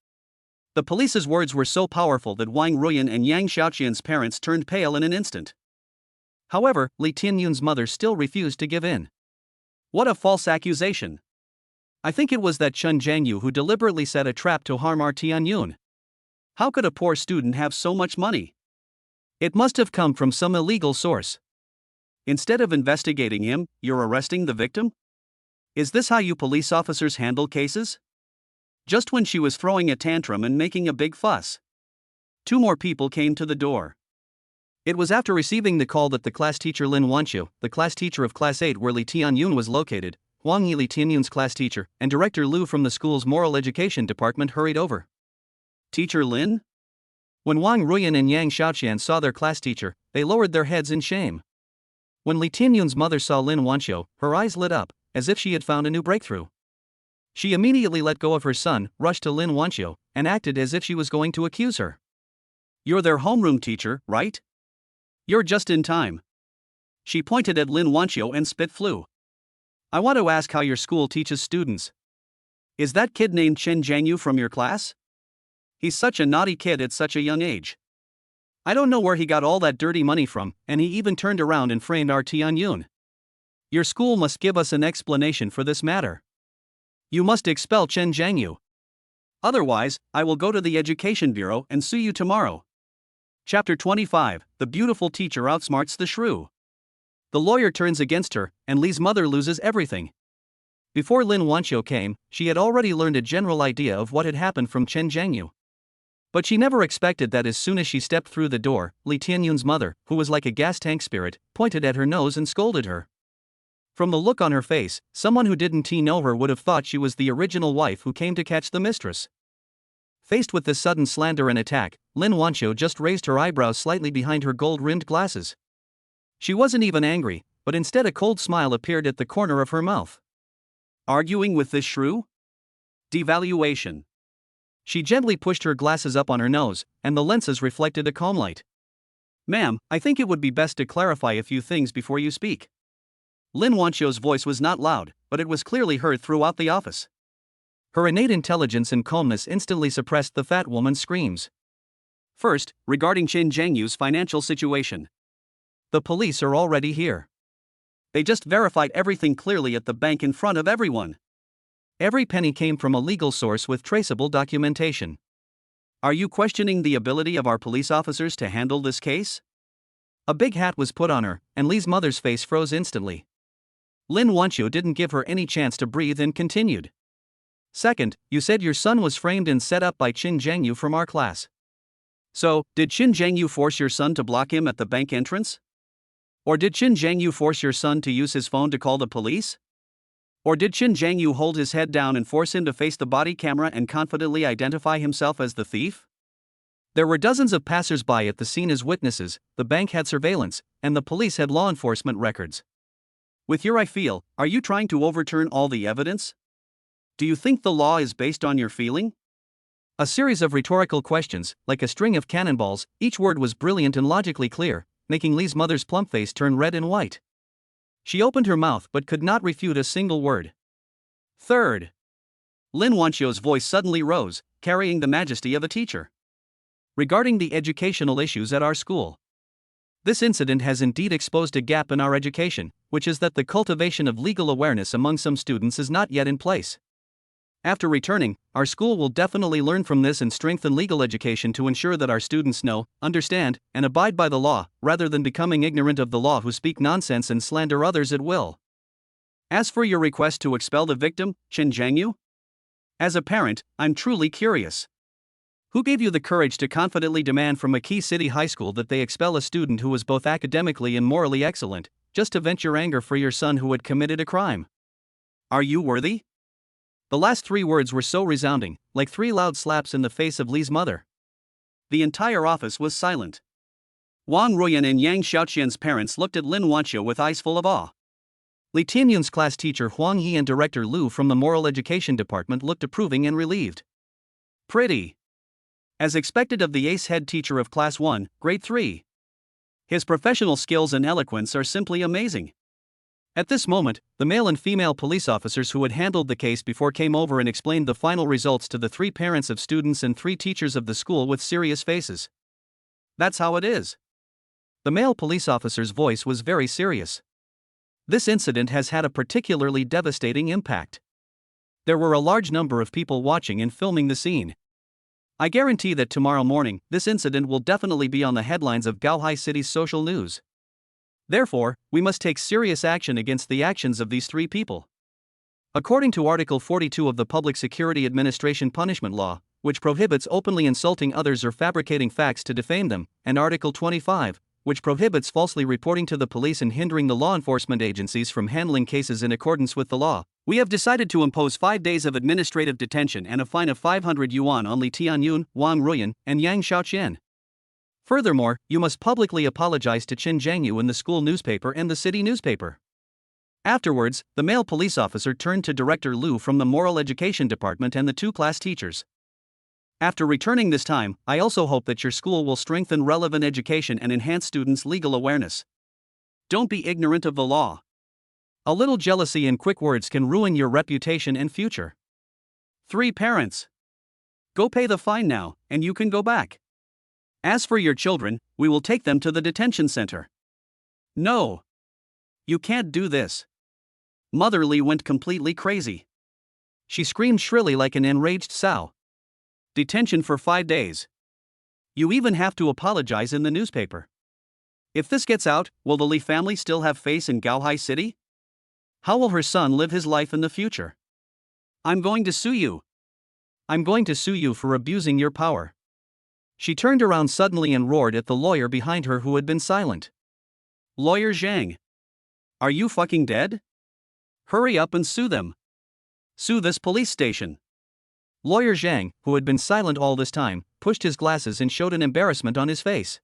The police's words were so powerful that Wang Ruyan and Yang Xiaoqian's parents turned pale in an instant. However, Li Tianyun's mother still refused to give in. What a false accusation! I think it was that Chen Jiangyu who deliberately set a trap to harm our Tianyun. How could a poor student have so much money? It must have come from some illegal source. Instead of investigating him, you're arresting the victim? Is this how you police officers handle cases? Just when she was throwing a tantrum and making a big fuss, two more people came to the door. It was after receiving the call that the class teacher Lin Wanqiu, the class teacher of Class 8 where Li Tianyun was located, Huang Yi Li Tianyun's class teacher, and Director Lu from the school's moral education department hurried over. Teacher Lin? When Wang Ruyan and Yang Xiaoqian saw their class teacher, they lowered their heads in shame. When Li Tianyun's mother saw Lin Wanqiu, her eyes lit up, as if she had found a new breakthrough. She immediately let go of her son, rushed to Lin Wanqiu, and acted as if she was going to accuse her. You're their homeroom teacher, right? You're just in time. She pointed at Lin Wanqiu and spit flew. I want to ask how your school teaches students. Is that kid named Chen Jiangyu from your class? He's such a naughty kid at such a young age. I don't know where he got all that dirty money from, and he even turned around and framed our Tianyun. Your school must give us an explanation for this matter. You must expel Chen Jiangyu. Otherwise, I will go to the Education Bureau and sue you tomorrow. Chapter 25, The Beautiful Teacher Outsmarts the Shrew. The lawyer turns against her, and Li's mother loses everything. Before Lin Wanqiu came, she had already learned a general idea of what had happened from Chen Jiangyu. But she never expected that as soon as she stepped through the door, Li Tianyun's mother, who was like a gas tank spirit, pointed at her nose and scolded her. From the look on her face, someone who didn't know her would have thought she was the original wife who came to catch the mistress. Faced with this sudden slander and attack, Lin Wanqiu just raised her eyebrows slightly behind her gold-rimmed glasses. She wasn't even angry, but instead a cold smile appeared at the corner of her mouth. Arguing with this shrew? Devaluation. She gently pushed her glasses up on her nose, and the lenses reflected a calm light. Ma'am, I think it would be best to clarify a few things before you speak. Lin Wanqiu's voice was not loud, but it was clearly heard throughout the office. Her innate intelligence and calmness instantly suppressed the fat woman's screams. First, regarding Chen Jiangyu's financial situation. The police are already here. They just verified everything clearly at the bank in front of everyone. Every penny came from a legal source with traceable documentation. Are you questioning the ability of our police officers to handle this case? A big hat was put on her, and Lee's mother's face froze instantly. Lin Wanqiu didn't give her any chance to breathe and continued. Second, you said your son was framed and set up by Qin Zhengyu from our class. So, did Qin Zhengyu force your son to block him at the bank entrance? Or did Qin Zhengyu force your son to use his phone to call the police? Or did Qin Zhengyu hold his head down and force him to face the body camera and confidently identify himself as the thief? There were dozens of passers-by at the scene as witnesses, the bank had surveillance, and the police had law enforcement records. With your I feel, are you trying to overturn all the evidence? Do you think the law is based on your feeling? A series of rhetorical questions, like a string of cannonballs, each word was brilliant and logically clear, making Lee's mother's plump face turn red and white. She opened her mouth but could not refute a single word. Third, Lin Wanqiu's voice suddenly rose, carrying the majesty of a teacher. Regarding the educational issues at our school, this incident has indeed exposed a gap in our education, which is that the cultivation of legal awareness among some students is not yet in place. After returning, our school will definitely learn from this and strengthen legal education to ensure that our students know, understand, and abide by the law, rather than becoming ignorant of the law who speak nonsense and slander others at will. As for your request to expel the victim, Qin Zhengyu? As a parent, I'm truly curious. Who gave you the courage to confidently demand from a key city high school that they expel a student who was both academically and morally excellent, just to vent your anger for your son who had committed a crime? Are you worthy? The last three words were so resounding, like three loud slaps in the face of Lee's mother. The entire office was silent. Wang Ruyan and Yang Xiaoqian's parents looked at Lin Wanqiu with eyes full of awe. Li Tianyun's class teacher Huang Yi and Director Lu from the Moral Education Department looked approving and relieved. Pretty. As expected of the ace head teacher of Class 1, Grade 3. His professional skills and eloquence are simply amazing. At this moment, the male and female police officers who had handled the case before came over and explained the final results to the three parents of students and three teachers of the school with serious faces. That's how it is. The male police officer's voice was very serious. This incident has had a particularly devastating impact. There were a large number of people watching and filming the scene. I guarantee that tomorrow morning, this incident will definitely be on the headlines of Gaohai City's social news. Therefore, we must take serious action against the actions of these three people. According to Article 42 of the Public Security Administration Punishment Law, which prohibits openly insulting others or fabricating facts to defame them, and Article 25, which prohibits falsely reporting to the police and hindering the law enforcement agencies from handling cases in accordance with the law, we have decided to impose 5 days of administrative detention and a fine of 500 yuan on Li Tianyun, Wang Ruyan, and Yang Xiaoqian. Furthermore, you must publicly apologize to Qin Zhengyu in the school newspaper and the city newspaper. Afterwards, the male police officer turned to Director Lu from the Moral Education Department and the two class teachers. After returning this time, I also hope that your school will strengthen relevant education and enhance students' legal awareness. Don't be ignorant of the law. A little jealousy and quick words can ruin your reputation and future. 3 parents. Go pay the fine now, and you can go back. As for your children, we will take them to the detention center. No. You can't do this. Mother Li went completely crazy. She screamed shrilly like an enraged sow. Detention for 5 days. You even have to apologize in the newspaper. If this gets out, will the Li family still have face in Gaohai City? How will her son live his life in the future? I'm going to sue you. I'm going to sue you for abusing your power. She turned around suddenly and roared at the lawyer behind her who had been silent. Lawyer Zhang. Are you fucking dead? Hurry up and sue them. Sue this police station. Lawyer Zhang, who had been silent all this time, pushed his glasses and showed an embarrassment on his face.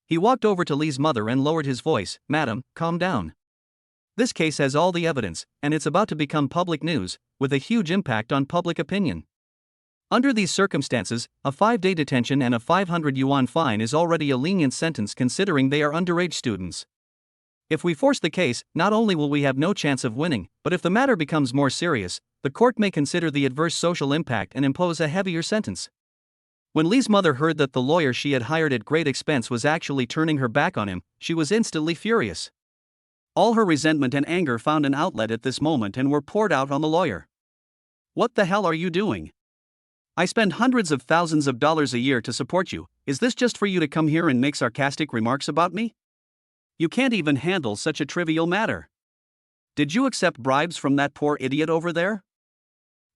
He walked over to Li's mother and lowered his voice. Madam, calm down. This case has all the evidence, and it's about to become public news, with a huge impact on public opinion. Under these circumstances, a 5-day detention and a 500 yuan fine is already a lenient sentence considering they are underage students. If we force the case, not only will we have no chance of winning, but if the matter becomes more serious, the court may consider the adverse social impact and impose a heavier sentence. When Li's mother heard that the lawyer she had hired at great expense was actually turning her back on him, she was instantly furious. All her resentment and anger found an outlet at this moment and were poured out on the lawyer. What the hell are you doing? I spend hundreds of thousands of dollars a year to support you. Is this just for you to come here and make sarcastic remarks about me? You can't even handle such a trivial matter. Did you accept bribes from that poor idiot over there?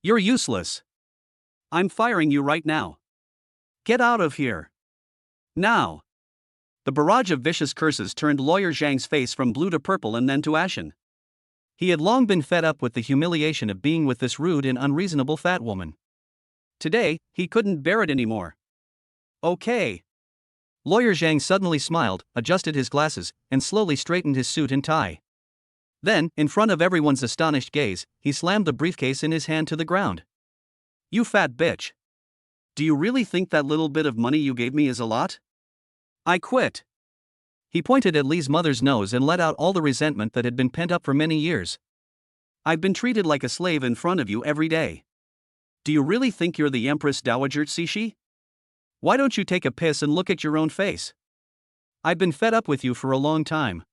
You're useless. I'm firing you right now. Get out of here. Now. The barrage of vicious curses turned Lawyer Zhang's face from blue to purple and then to ashen. He had long been fed up with the humiliation of being with this rude and unreasonable fat woman. Today, he couldn't bear it anymore. Okay. Lawyer Zhang suddenly smiled, adjusted his glasses, and slowly straightened his suit and tie. Then, in front of everyone's astonished gaze, he slammed the briefcase in his hand to the ground. You fat bitch. Do you really think that little bit of money you gave me is a lot? I quit. He pointed at Li's mother's nose and let out all the resentment that had been pent up for many years. I've been treated like a slave in front of you every day. Do you really think you're the Empress Dowager Cixi? Why don't you take a piss and look at your own face? I've been fed up with you for a long time.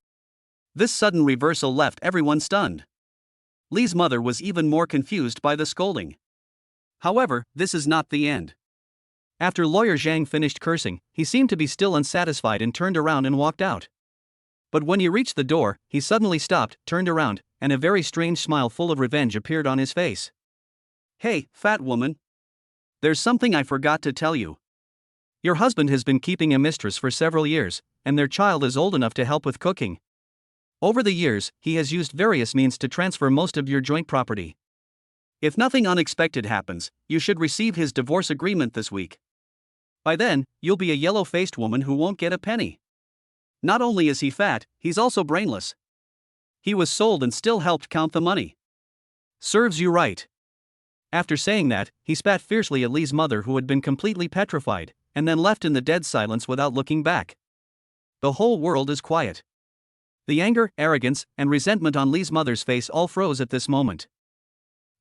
This sudden reversal left everyone stunned. Li's mother was even more confused by the scolding. However, this is not the end. After Lawyer Zhang finished cursing, he seemed to be still unsatisfied and turned around and walked out. But when he reached the door, he suddenly stopped, turned around, and a very strange smile full of revenge appeared on his face. Hey, fat woman. There's something I forgot to tell you. Your husband has been keeping a mistress for several years, and their child is old enough to help with cooking. Over the years, he has used various means to transfer most of your joint property. If nothing unexpected happens, you should receive his divorce agreement this week. By then, you'll be a yellow-faced woman who won't get a penny. Not only is he fat, he's also brainless. He was sold and still helped count the money. Serves you right. After saying that, he spat fiercely at Li's mother, who had been completely petrified, and then left in the dead silence without looking back. The whole world is quiet. The anger, arrogance, and resentment on Li's mother's face all froze at this moment.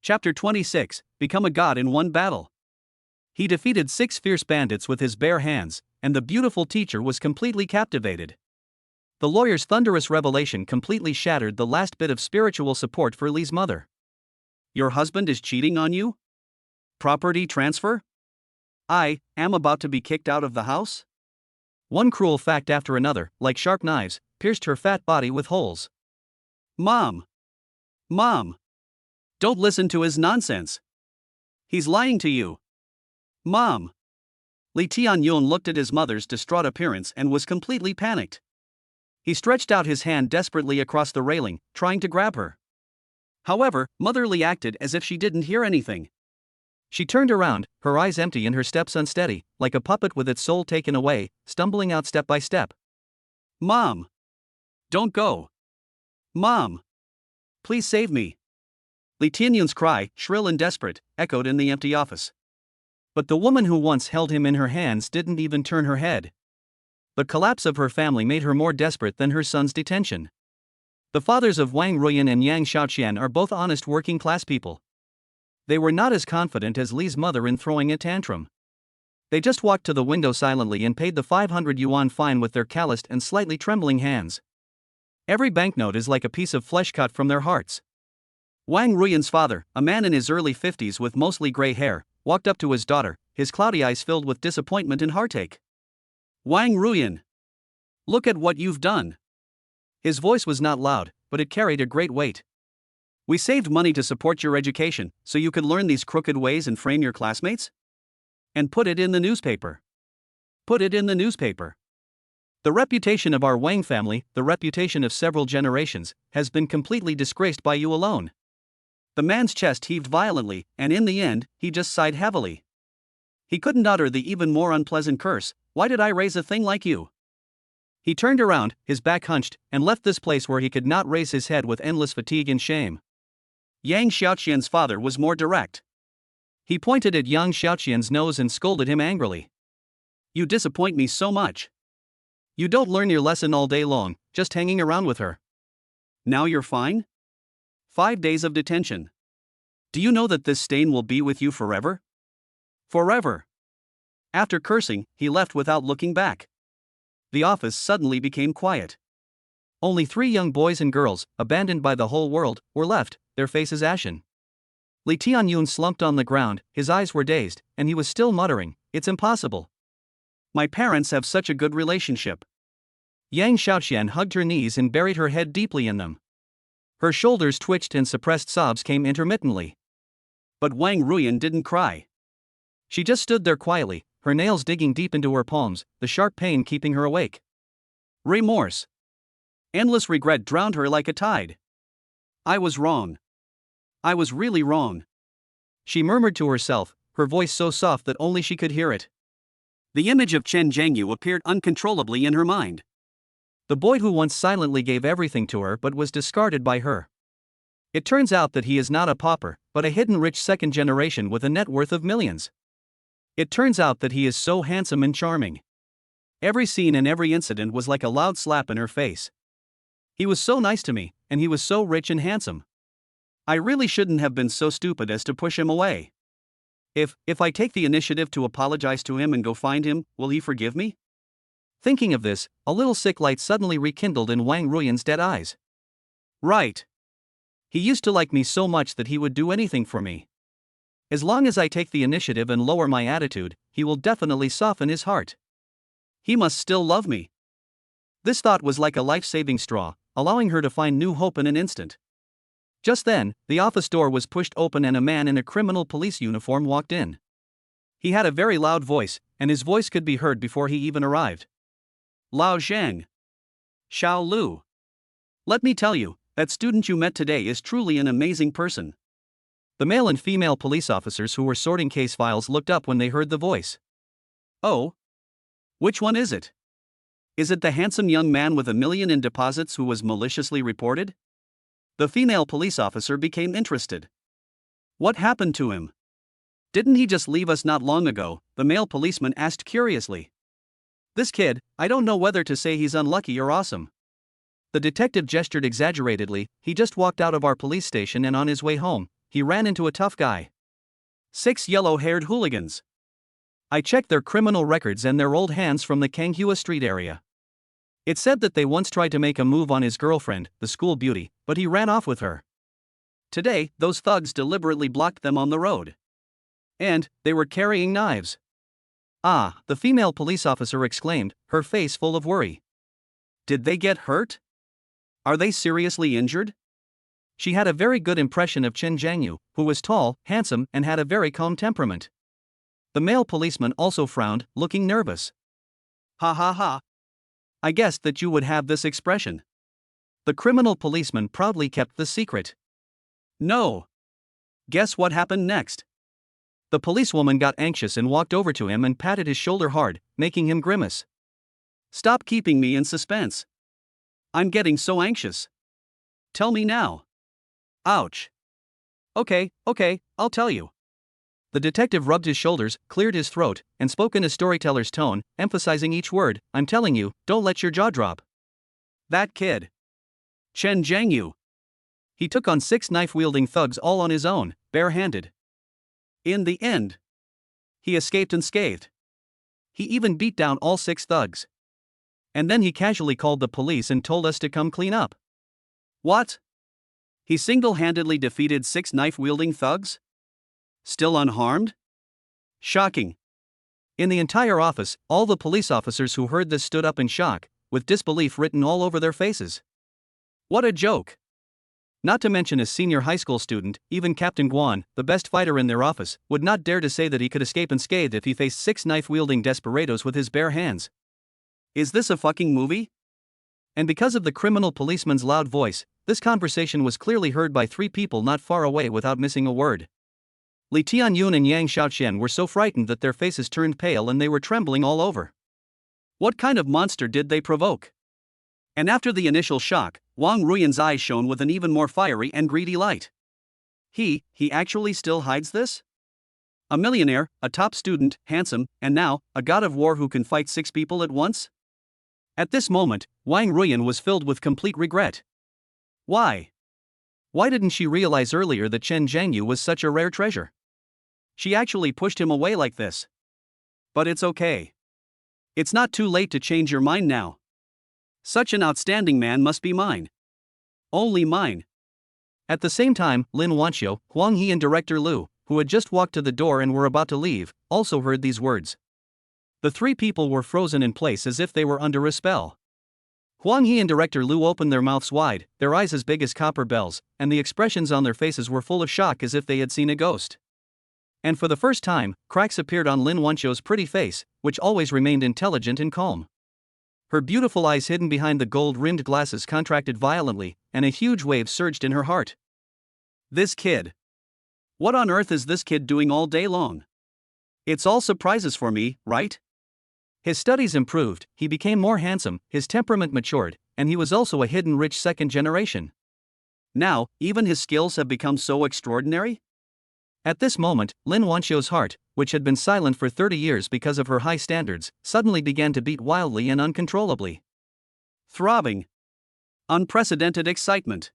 Chapter 26, Become a God in One Battle. He defeated 6 fierce bandits with his bare hands, and the beautiful teacher was completely captivated. The lawyer's thunderous revelation completely shattered the last bit of spiritual support for Li's mother. Your husband is cheating on you? Property transfer? I am about to be kicked out of the house? One cruel fact after another, like sharp knives, pierced her fat body with holes. Mom! Mom! Don't listen to his nonsense. He's lying to you. Mom! Li Tianyun looked at his mother's distraught appearance and was completely panicked. He stretched out his hand desperately across the railing, trying to grab her. However, Mother Li acted as if she didn't hear anything. She turned around, her eyes empty and her steps unsteady, like a puppet with its soul taken away, stumbling out step by step. Mom! Don't go! Mom! Please save me! Li Tianyun's cry, shrill and desperate, echoed in the empty office. But the woman who once held him in her hands didn't even turn her head. The collapse of her family made her more desperate than her son's detention. The fathers of Wang Ruyan and Yang Xiaoqian are both honest working-class people. They were not as confident as Li's mother in throwing a tantrum. They just walked to the window silently and paid the 500 yuan fine with their calloused and slightly trembling hands. Every banknote is like a piece of flesh cut from their hearts. Wang Ruyan's father, a man in his early 50s with mostly gray hair, walked up to his daughter, his cloudy eyes filled with disappointment and heartache. Wang Ruyan! Look at what you've done! His voice was not loud, but it carried a great weight. We saved money to support your education, so you could learn these crooked ways and frame your classmates? And put it in the newspaper. Put it in the newspaper. The reputation of our Wang family, the reputation of several generations, has been completely disgraced by you alone. The man's chest heaved violently, and in the end, he just sighed heavily. He couldn't utter the even more unpleasant curse, "Why did I raise a thing like you?" He turned around, his back hunched, and left this place where he could not raise his head with endless fatigue and shame. Yang Xiaoqian's father was more direct. He pointed at Yang Xiaoqian's nose and scolded him angrily. You disappoint me so much. You don't learn your lesson all day long, just hanging around with her. Now you're fine? 5 days of detention. Do you know that this stain will be with you forever? Forever. After cursing, he left without looking back. The office suddenly became quiet. Only 3 young boys and girls, abandoned by the whole world, were left, their faces ashen. Li Tianyun slumped on the ground, his eyes were dazed, and he was still muttering, "It's impossible. My parents have such a good relationship. Yang Xiaoxian hugged her knees and buried her head deeply in them. Her shoulders twitched and suppressed sobs came intermittently. But Wang Ruyan didn't cry. She just stood there quietly, her nails digging deep into her palms, the sharp pain keeping her awake. Remorse. Endless regret drowned her like a tide. I was wrong. I was really wrong. She murmured to herself, her voice so soft that only she could hear it. The image of Chen Zhengyu appeared uncontrollably in her mind. The boy who once silently gave everything to her but was discarded by her. It turns out that he is not a pauper, but a hidden rich second generation with a net worth of millions. It turns out that he is so handsome and charming. Every scene and every incident was like a loud slap in her face. He was so nice to me, and he was so rich and handsome. I really shouldn't have been so stupid as to push him away. If I take the initiative to apologize to him and go find him, will he forgive me? Thinking of this, a little sick light suddenly rekindled in Wang Ruyan's dead eyes. Right. He used to like me so much that he would do anything for me. As long as I take the initiative and lower my attitude, he will definitely soften his heart. He must still love me. This thought was like a life-saving straw, allowing her to find new hope in an instant. Just then, the office door was pushed open and a man in a criminal police uniform walked in. He had a very loud voice, and his voice could be heard before he even arrived. Lao Zhang. Xiao Lu. Let me tell you, that student you met today is truly an amazing person. The male and female police officers who were sorting case files looked up when they heard the voice. Oh? Which one is it? Is it the handsome young man with $1 million in deposits who was maliciously reported? The female police officer became interested. What happened to him? Didn't he just leave us not long ago? The male policeman asked curiously. This kid, I don't know whether to say he's unlucky or awesome. The detective gestured exaggeratedly. He just walked out of our police station and on his way home, he ran into a tough guy. 6 yellow-haired hooligans. I checked their criminal records and their old hands from the Kanghua Street area. It said that they once tried to make a move on his girlfriend, the school beauty, but he ran off with her. Today, those thugs deliberately blocked them on the road. And they were carrying knives. Ah, the female police officer exclaimed, her face full of worry. Did they get hurt? Are they seriously injured? She had a very good impression of Chen Zhengyu, who was tall, handsome, and had a very calm temperament. The male policeman also frowned, looking nervous. Ha ha ha. I guessed that you would have this expression. The criminal policeman proudly kept the secret. No. Guess what happened next? The policewoman got anxious and walked over to him and patted his shoulder hard, making him grimace. Stop keeping me in suspense. I'm getting so anxious. Tell me now. Ouch. Okay, I'll tell you. The detective rubbed his shoulders, cleared his throat, and spoke in a storyteller's tone, emphasizing each word. I'm telling you, don't let your jaw drop. That kid. Chen Zhengyu. He took on 6 knife-wielding thugs all on his own, bare-handed. In the end, he escaped unscathed. He even beat down all 6 thugs. And then he casually called the police and told us to come clean up. What? He single-handedly defeated 6 knife-wielding thugs? Still unharmed? Shocking. In the entire office, all the police officers who heard this stood up in shock, with disbelief written all over their faces. What a joke. Not to mention a senior high school student, even Captain Guan, the best fighter in their office, would not dare to say that he could escape unscathed if he faced 6 knife-wielding desperados with his bare hands. Is this a fucking movie? And because of the criminal policeman's loud voice, this conversation was clearly heard by 3 people not far away without missing a word. Li Tianyun and Yang Xiaoxian were so frightened that their faces turned pale and they were trembling all over. What kind of monster did they provoke? And after the initial shock, Wang Ruyan's eyes shone with an even more fiery and greedy light. He actually still hides this? A millionaire, a top student, handsome, and now, a god of war who can fight 6 people at once? At this moment, Wang Ruyan was filled with complete regret. Why? Why didn't she realize earlier that Chen Zhengyu was such a rare treasure? She actually pushed him away like this. But it's okay. It's not too late to change your mind now. Such an outstanding man must be mine. Only mine. At the same time, Lin Wanxiu, Huang He and Director Lu, who had just walked to the door and were about to leave, also heard these words. The 3 people were frozen in place as if they were under a spell. Huang He and director Liu opened their mouths wide, their eyes as big as copper bells, and the expressions on their faces were full of shock as if they had seen a ghost. And for the first time, cracks appeared on Lin Wanqiu's pretty face, which always remained intelligent and calm. Her beautiful eyes hidden behind the gold-rimmed glasses contracted violently, and a huge wave surged in her heart. This kid. What on earth is this kid doing all day long? It's all surprises for me, right? His studies improved, he became more handsome, his temperament matured, and he was also a hidden rich second generation. Now, even his skills have become so extraordinary? At this moment, Lin Wanqiu's heart, which had been silent for 30 years because of her high standards, suddenly began to beat wildly and uncontrollably. Throbbing. Unprecedented excitement.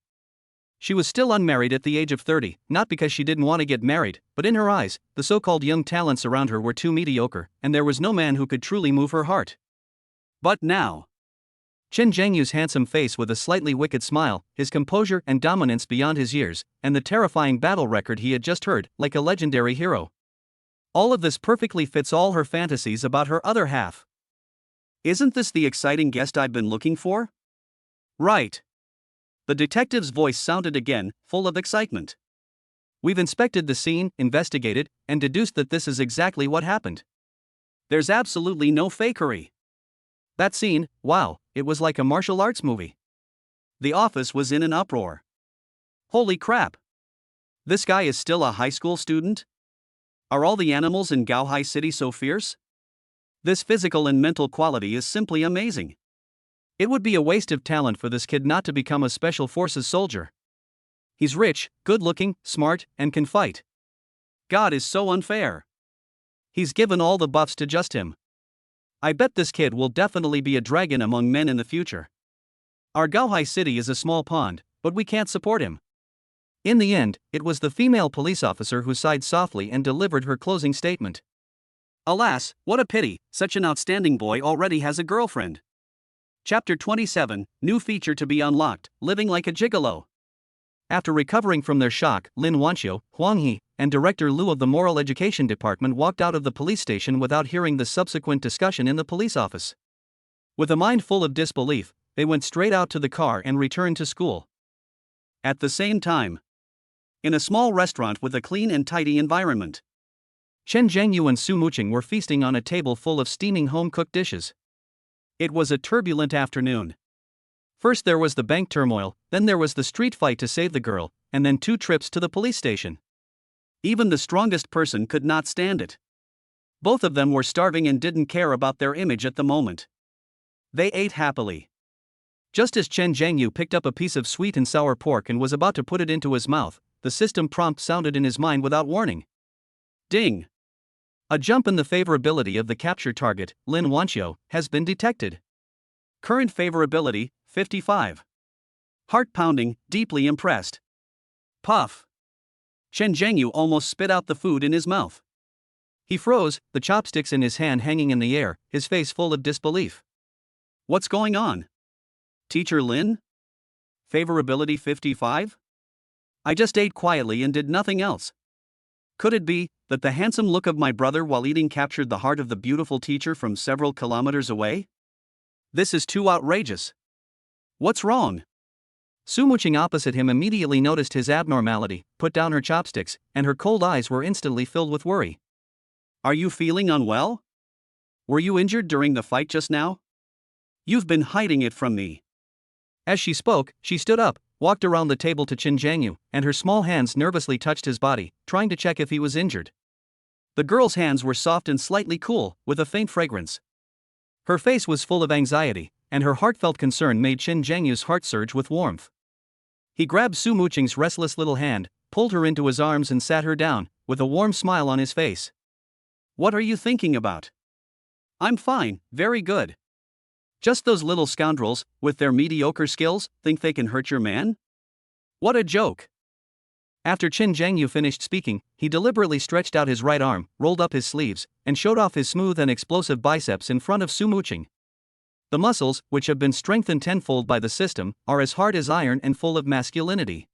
She was still unmarried at the age of 30, not because she didn't want to get married, but in her eyes, the so-called young talents around her were too mediocre, and there was no man who could truly move her heart. But now. Chen Zhengyu's handsome face with a slightly wicked smile, his composure and dominance beyond his years, and the terrifying battle record he had just heard, like a legendary hero. All of this perfectly fits all her fantasies about her other half. Isn't this the exciting guest I've been looking for? Right. The detective's voice sounded again, full of excitement. We've inspected the scene, investigated, and deduced that this is exactly what happened. There's absolutely no fakery. That scene, wow, it was like a martial arts movie. The office was in an uproar. Holy crap! This guy is still a high school student? Are all the animals in Gaohai City so fierce? This physical and mental quality is simply amazing. It would be a waste of talent for this kid not to become a special forces soldier. He's rich, good-looking, smart, and can fight. God is so unfair. He's given all the buffs to just him. I bet this kid will definitely be a dragon among men in the future. Our Gaohai City is a small pond, but we can't support him. In the end, it was the female police officer who sighed softly and delivered her closing statement. Alas, what a pity, such an outstanding boy already has a girlfriend. Chapter 27, New Feature to be Unlocked, Living Like a Gigolo. After recovering from their shock, Lin Wanqiu, Huang He, and Director Liu of the Moral Education Department walked out of the police station without hearing the subsequent discussion in the police office. With a mind full of disbelief, they went straight out to the car and returned to school. At the same time, in a small restaurant with a clean and tidy environment, Chen Zhengyu and Su Muqing were feasting on a table full of steaming home-cooked dishes. It was a turbulent afternoon. First there was the bank turmoil, then there was the street fight to save the girl, and then 2 trips to the police station. Even the strongest person could not stand it. Both of them were starving and didn't care about their image at the moment. They ate happily. Just as Chen Zhengyu picked up a piece of sweet and sour pork and was about to put it into his mouth, the system prompt sounded in his mind without warning. Ding! A jump in the favorability of the captured target, Lin Wanqiu, has been detected. Current favorability, 55. Heart pounding, deeply impressed. Puff. Chen Zhengyu almost spit out the food in his mouth. He froze, the chopsticks in his hand hanging in the air, his face full of disbelief. What's going on? Teacher Lin? Favorability 55? I just ate quietly and did nothing else. Could it be that the handsome look of my brother while eating captured the heart of the beautiful teacher from several kilometers away? This is too outrageous. What's wrong? Su Muqing opposite him immediately noticed his abnormality, put down her chopsticks, and her cold eyes were instantly filled with worry. Are you feeling unwell? Were you injured during the fight just now? You've been hiding it from me. As she spoke, she stood up, walked around the table to Chen Zhengyu, and her small hands nervously touched his body, trying to check if he was injured. The girl's hands were soft and slightly cool, with a faint fragrance. Her face was full of anxiety, and her heartfelt concern made Chen Zhengyu's heart surge with warmth. He grabbed Su Muqing's restless little hand, pulled her into his arms and sat her down, with a warm smile on his face. What are you thinking about? I'm fine, very good. Just those little scoundrels, with their mediocre skills, think they can hurt your man? What a joke! After Chen Zhengyu finished speaking, he deliberately stretched out his right arm, rolled up his sleeves, and showed off his smooth and explosive biceps in front of Su Muqing. The muscles, which have been strengthened tenfold by the system, are as hard as iron and full of masculinity.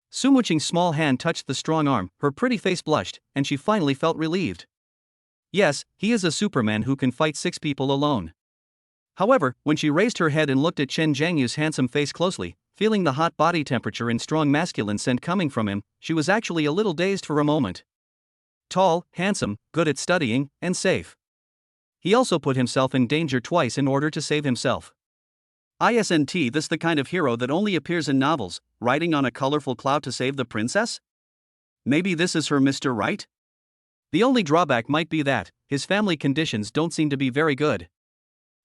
Su Muqing's small hand touched the strong arm, her pretty face blushed, and she finally felt relieved. Yes, he is a Superman who can fight 6 people alone. However, when she raised her head and looked at Chen Jianyu's handsome face closely, feeling the hot body temperature and strong masculine scent coming from him, she was actually a little dazed for a moment. Tall, handsome, good at studying, and safe. He also put himself in danger twice in order to save himself. Isn't this the kind of hero that only appears in novels, riding on a colorful cloud to save the princess? Maybe this is her Mr. Right? The only drawback might be that his family conditions don't seem to be very good.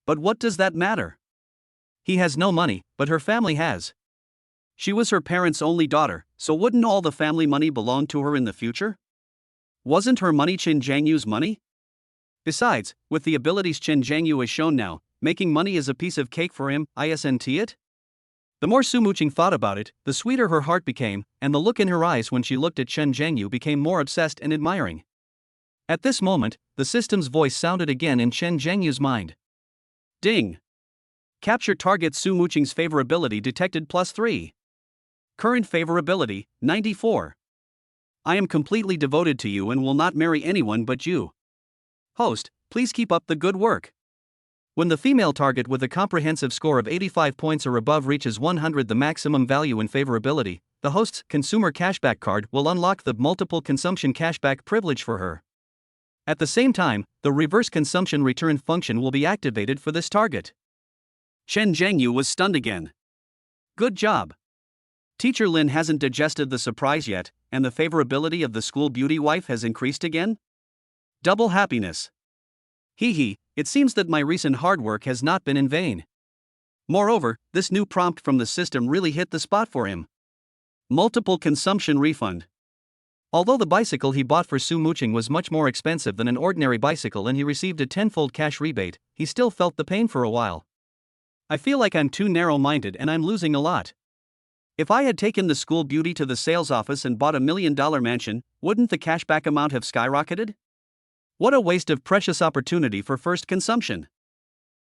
But what does that matter? He has no money, but her family has. She was her parents' only daughter, so wouldn't all the family money belong to her in the future? Wasn't her money Chen Jianyu's money? Besides, with the abilities Chen Jianyu has shown now, making money is a piece of cake for him, isn't it? The more Su Muqing thought about it, the sweeter her heart became, and the look in her eyes when she looked at Chen Jianyu became more obsessed and admiring. At this moment, the system's voice sounded again in Chen Jianyu's mind. Ding! Capture target Su Muqing's favorability detected +3. Current favorability, 94. I am completely devoted to you and will not marry anyone but you. Host, please keep up the good work. When the female target with a comprehensive score of 85 points or above reaches 100, the maximum value in favorability, the host's consumer cashback card will unlock the multiple consumption cashback privilege for her. At the same time, the reverse consumption return function will be activated for this target. Chen Jianyu was stunned again. Good job. Teacher Lin hasn't digested the surprise yet, and the favorability of the school beauty wife has increased again? Double happiness. Hee, it seems that my recent hard work has not been in vain. Moreover, this new prompt from the system really hit the spot for him. Multiple consumption refund. Although the bicycle he bought for Su Muqing was much more expensive than an ordinary bicycle and he received a tenfold cash rebate, he still felt the pain for a while. I feel like I'm too narrow-minded and I'm losing a lot. If I had taken the school beauty to the sales office and bought $1 million mansion, wouldn't the cashback amount have skyrocketed? What a waste of precious opportunity for first consumption.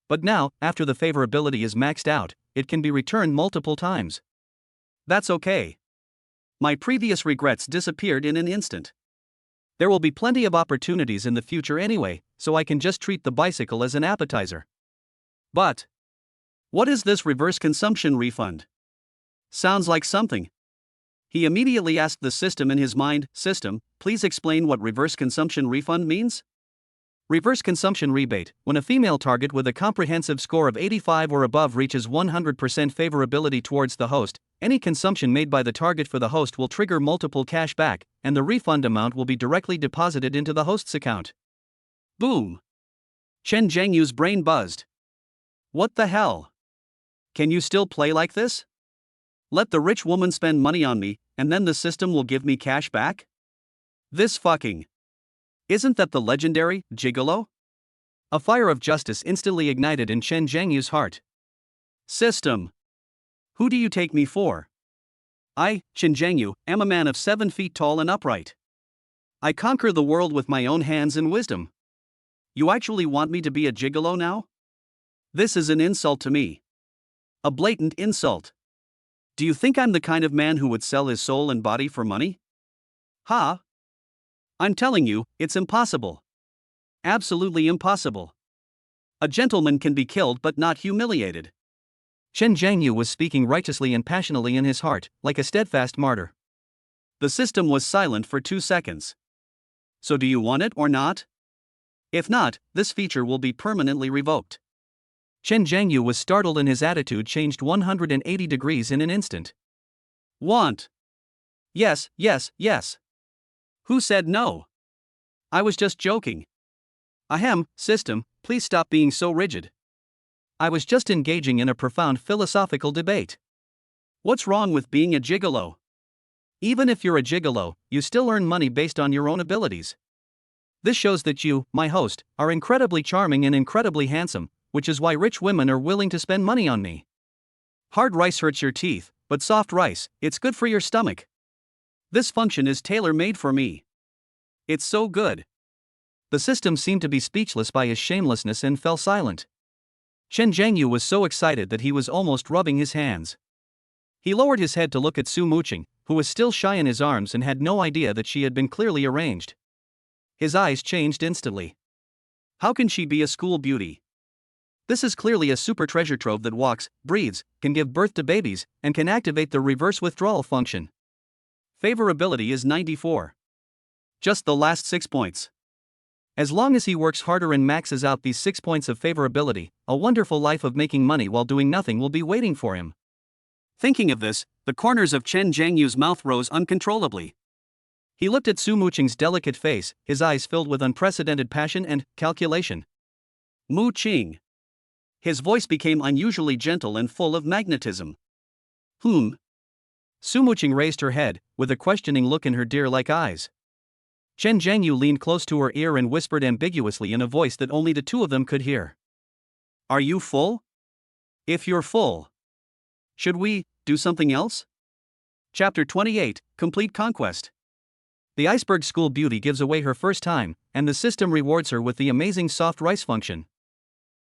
But now, after the favorability is maxed out, it can be returned multiple times. That's okay. My previous regrets disappeared in an instant. There will be plenty of opportunities in the future anyway, so I can just treat the bicycle as an appetizer. But what is this reverse consumption refund? Sounds like something. He immediately asked the system in his mind, System, please explain what reverse consumption refund means? Reverse consumption rebate, when a female target with a comprehensive score of 85 or above reaches 100% favorability towards the host, any consumption made by the target for the host will trigger multiple cash back, and the refund amount will be directly deposited into the host's account. Boom! Chen Jianyu's brain buzzed. What the hell? Can you still play like this? Let the rich woman spend money on me, and then the system will give me cash back? This fucking... Isn't that the legendary gigolo? A fire of justice instantly ignited in Chen Jianyu's heart. System. Who do you take me for? I, Chen Jianyu, am a man of 7 feet tall and upright. I conquer the world with my own hands and wisdom. You actually want me to be a gigolo now? This is an insult to me. A blatant insult. Do you think I'm the kind of man who would sell his soul and body for money? Ha! I'm telling you, it's impossible. Absolutely impossible. A gentleman can be killed but not humiliated. Chen Jianyu was speaking righteously and passionately in his heart, like a steadfast martyr. The system was silent for 2 seconds. So do you want it or not? If not, this feature will be permanently revoked. Chen Jianyu was startled and his attitude changed 180 degrees in an instant. Want? Yes, yes, yes. Who said no? I was just joking. Ahem, system, please stop being so rigid. I was just engaging in a profound philosophical debate. What's wrong with being a gigolo? Even if you're a gigolo, you still earn money based on your own abilities. This shows that you, my host, are incredibly charming and incredibly handsome, which is why rich women are willing to spend money on me. Hard rice hurts your teeth, but soft rice, it's good for your stomach. This function is tailor-made for me. It's so good. The system seemed to be speechless by his shamelessness and fell silent. Chen Jianyu was so excited that he was almost rubbing his hands. He lowered his head to look at Su Muqing, who was still shy in his arms and had no idea that she had been clearly arranged. His eyes changed instantly. How can she be a school beauty? This is clearly a super treasure trove that walks, breathes, can give birth to babies, and can activate the reverse withdrawal function. Favorability is 94. Just the last 6 points. As long as he works harder and maxes out these 6 points of favorability, a wonderful life of making money while doing nothing will be waiting for him. Thinking of this, the corners of Chen Zhangyu's mouth rose uncontrollably. He looked at Su Muqing's delicate face, his eyes filled with unprecedented passion and calculation. Mu Qing. His voice became unusually gentle and full of magnetism. Su Muqing raised her head, with a questioning look in her deer-like eyes. Chen Zhangyu leaned close to her ear and whispered ambiguously in a voice that only the two of them could hear. Are you full? If you're full, should we do something else? Chapter 28, Complete Conquest. The iceberg school beauty gives away her first time, and the system rewards her with the amazing soft rice function.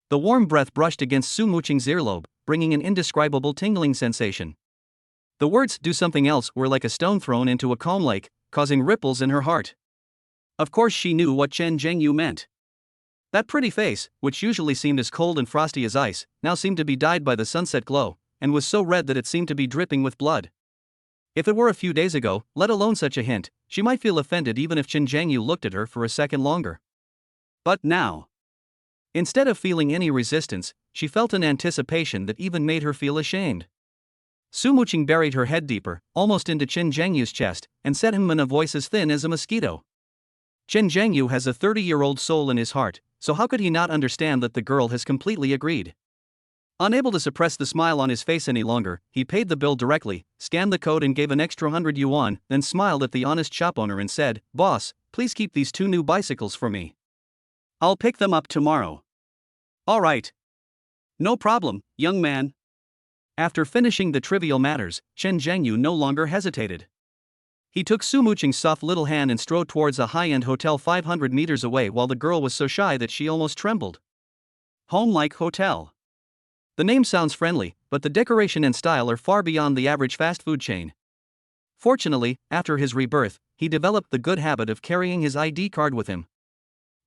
The warm breath brushed against Su Muqing's earlobe, bringing an indescribable tingling sensation. The words "do something else" were like a stone thrown into a calm lake, causing ripples in her heart. Of course she knew what Chen Zhangyu meant. That pretty face, which usually seemed as cold and frosty as ice, now seemed to be dyed by the sunset glow, and was so red that it seemed to be dripping with blood. If it were a few days ago, let alone such a hint, she might feel offended even if Chen Zhangyu looked at her for a second longer. But now, instead of feeling any resistance, she felt an anticipation that even made her feel ashamed. Su Muqing buried her head deeper, almost into Chen Zhangyu's chest, and said to him in a voice as thin as a mosquito. Chen Zhangyu has a 30-year-old soul in his heart, so how could he not understand that the girl has completely agreed? Unable to suppress the smile on his face any longer, he paid the bill directly, scanned the code and gave an extra 100 yuan, then smiled at the honest shop owner and said, "Boss, please keep these 2 new bicycles for me. I'll pick them up tomorrow." "All right. No problem, young man." After finishing the trivial matters, Chen Zhangyu no longer hesitated. He took Su Muqing's soft little hand and strode towards a high-end hotel 500 meters away while the girl was so shy that she almost trembled. Home-like hotel. The name sounds friendly, but the decoration and style are far beyond the average fast food chain. Fortunately, after his rebirth, he developed the good habit of carrying his ID card with him.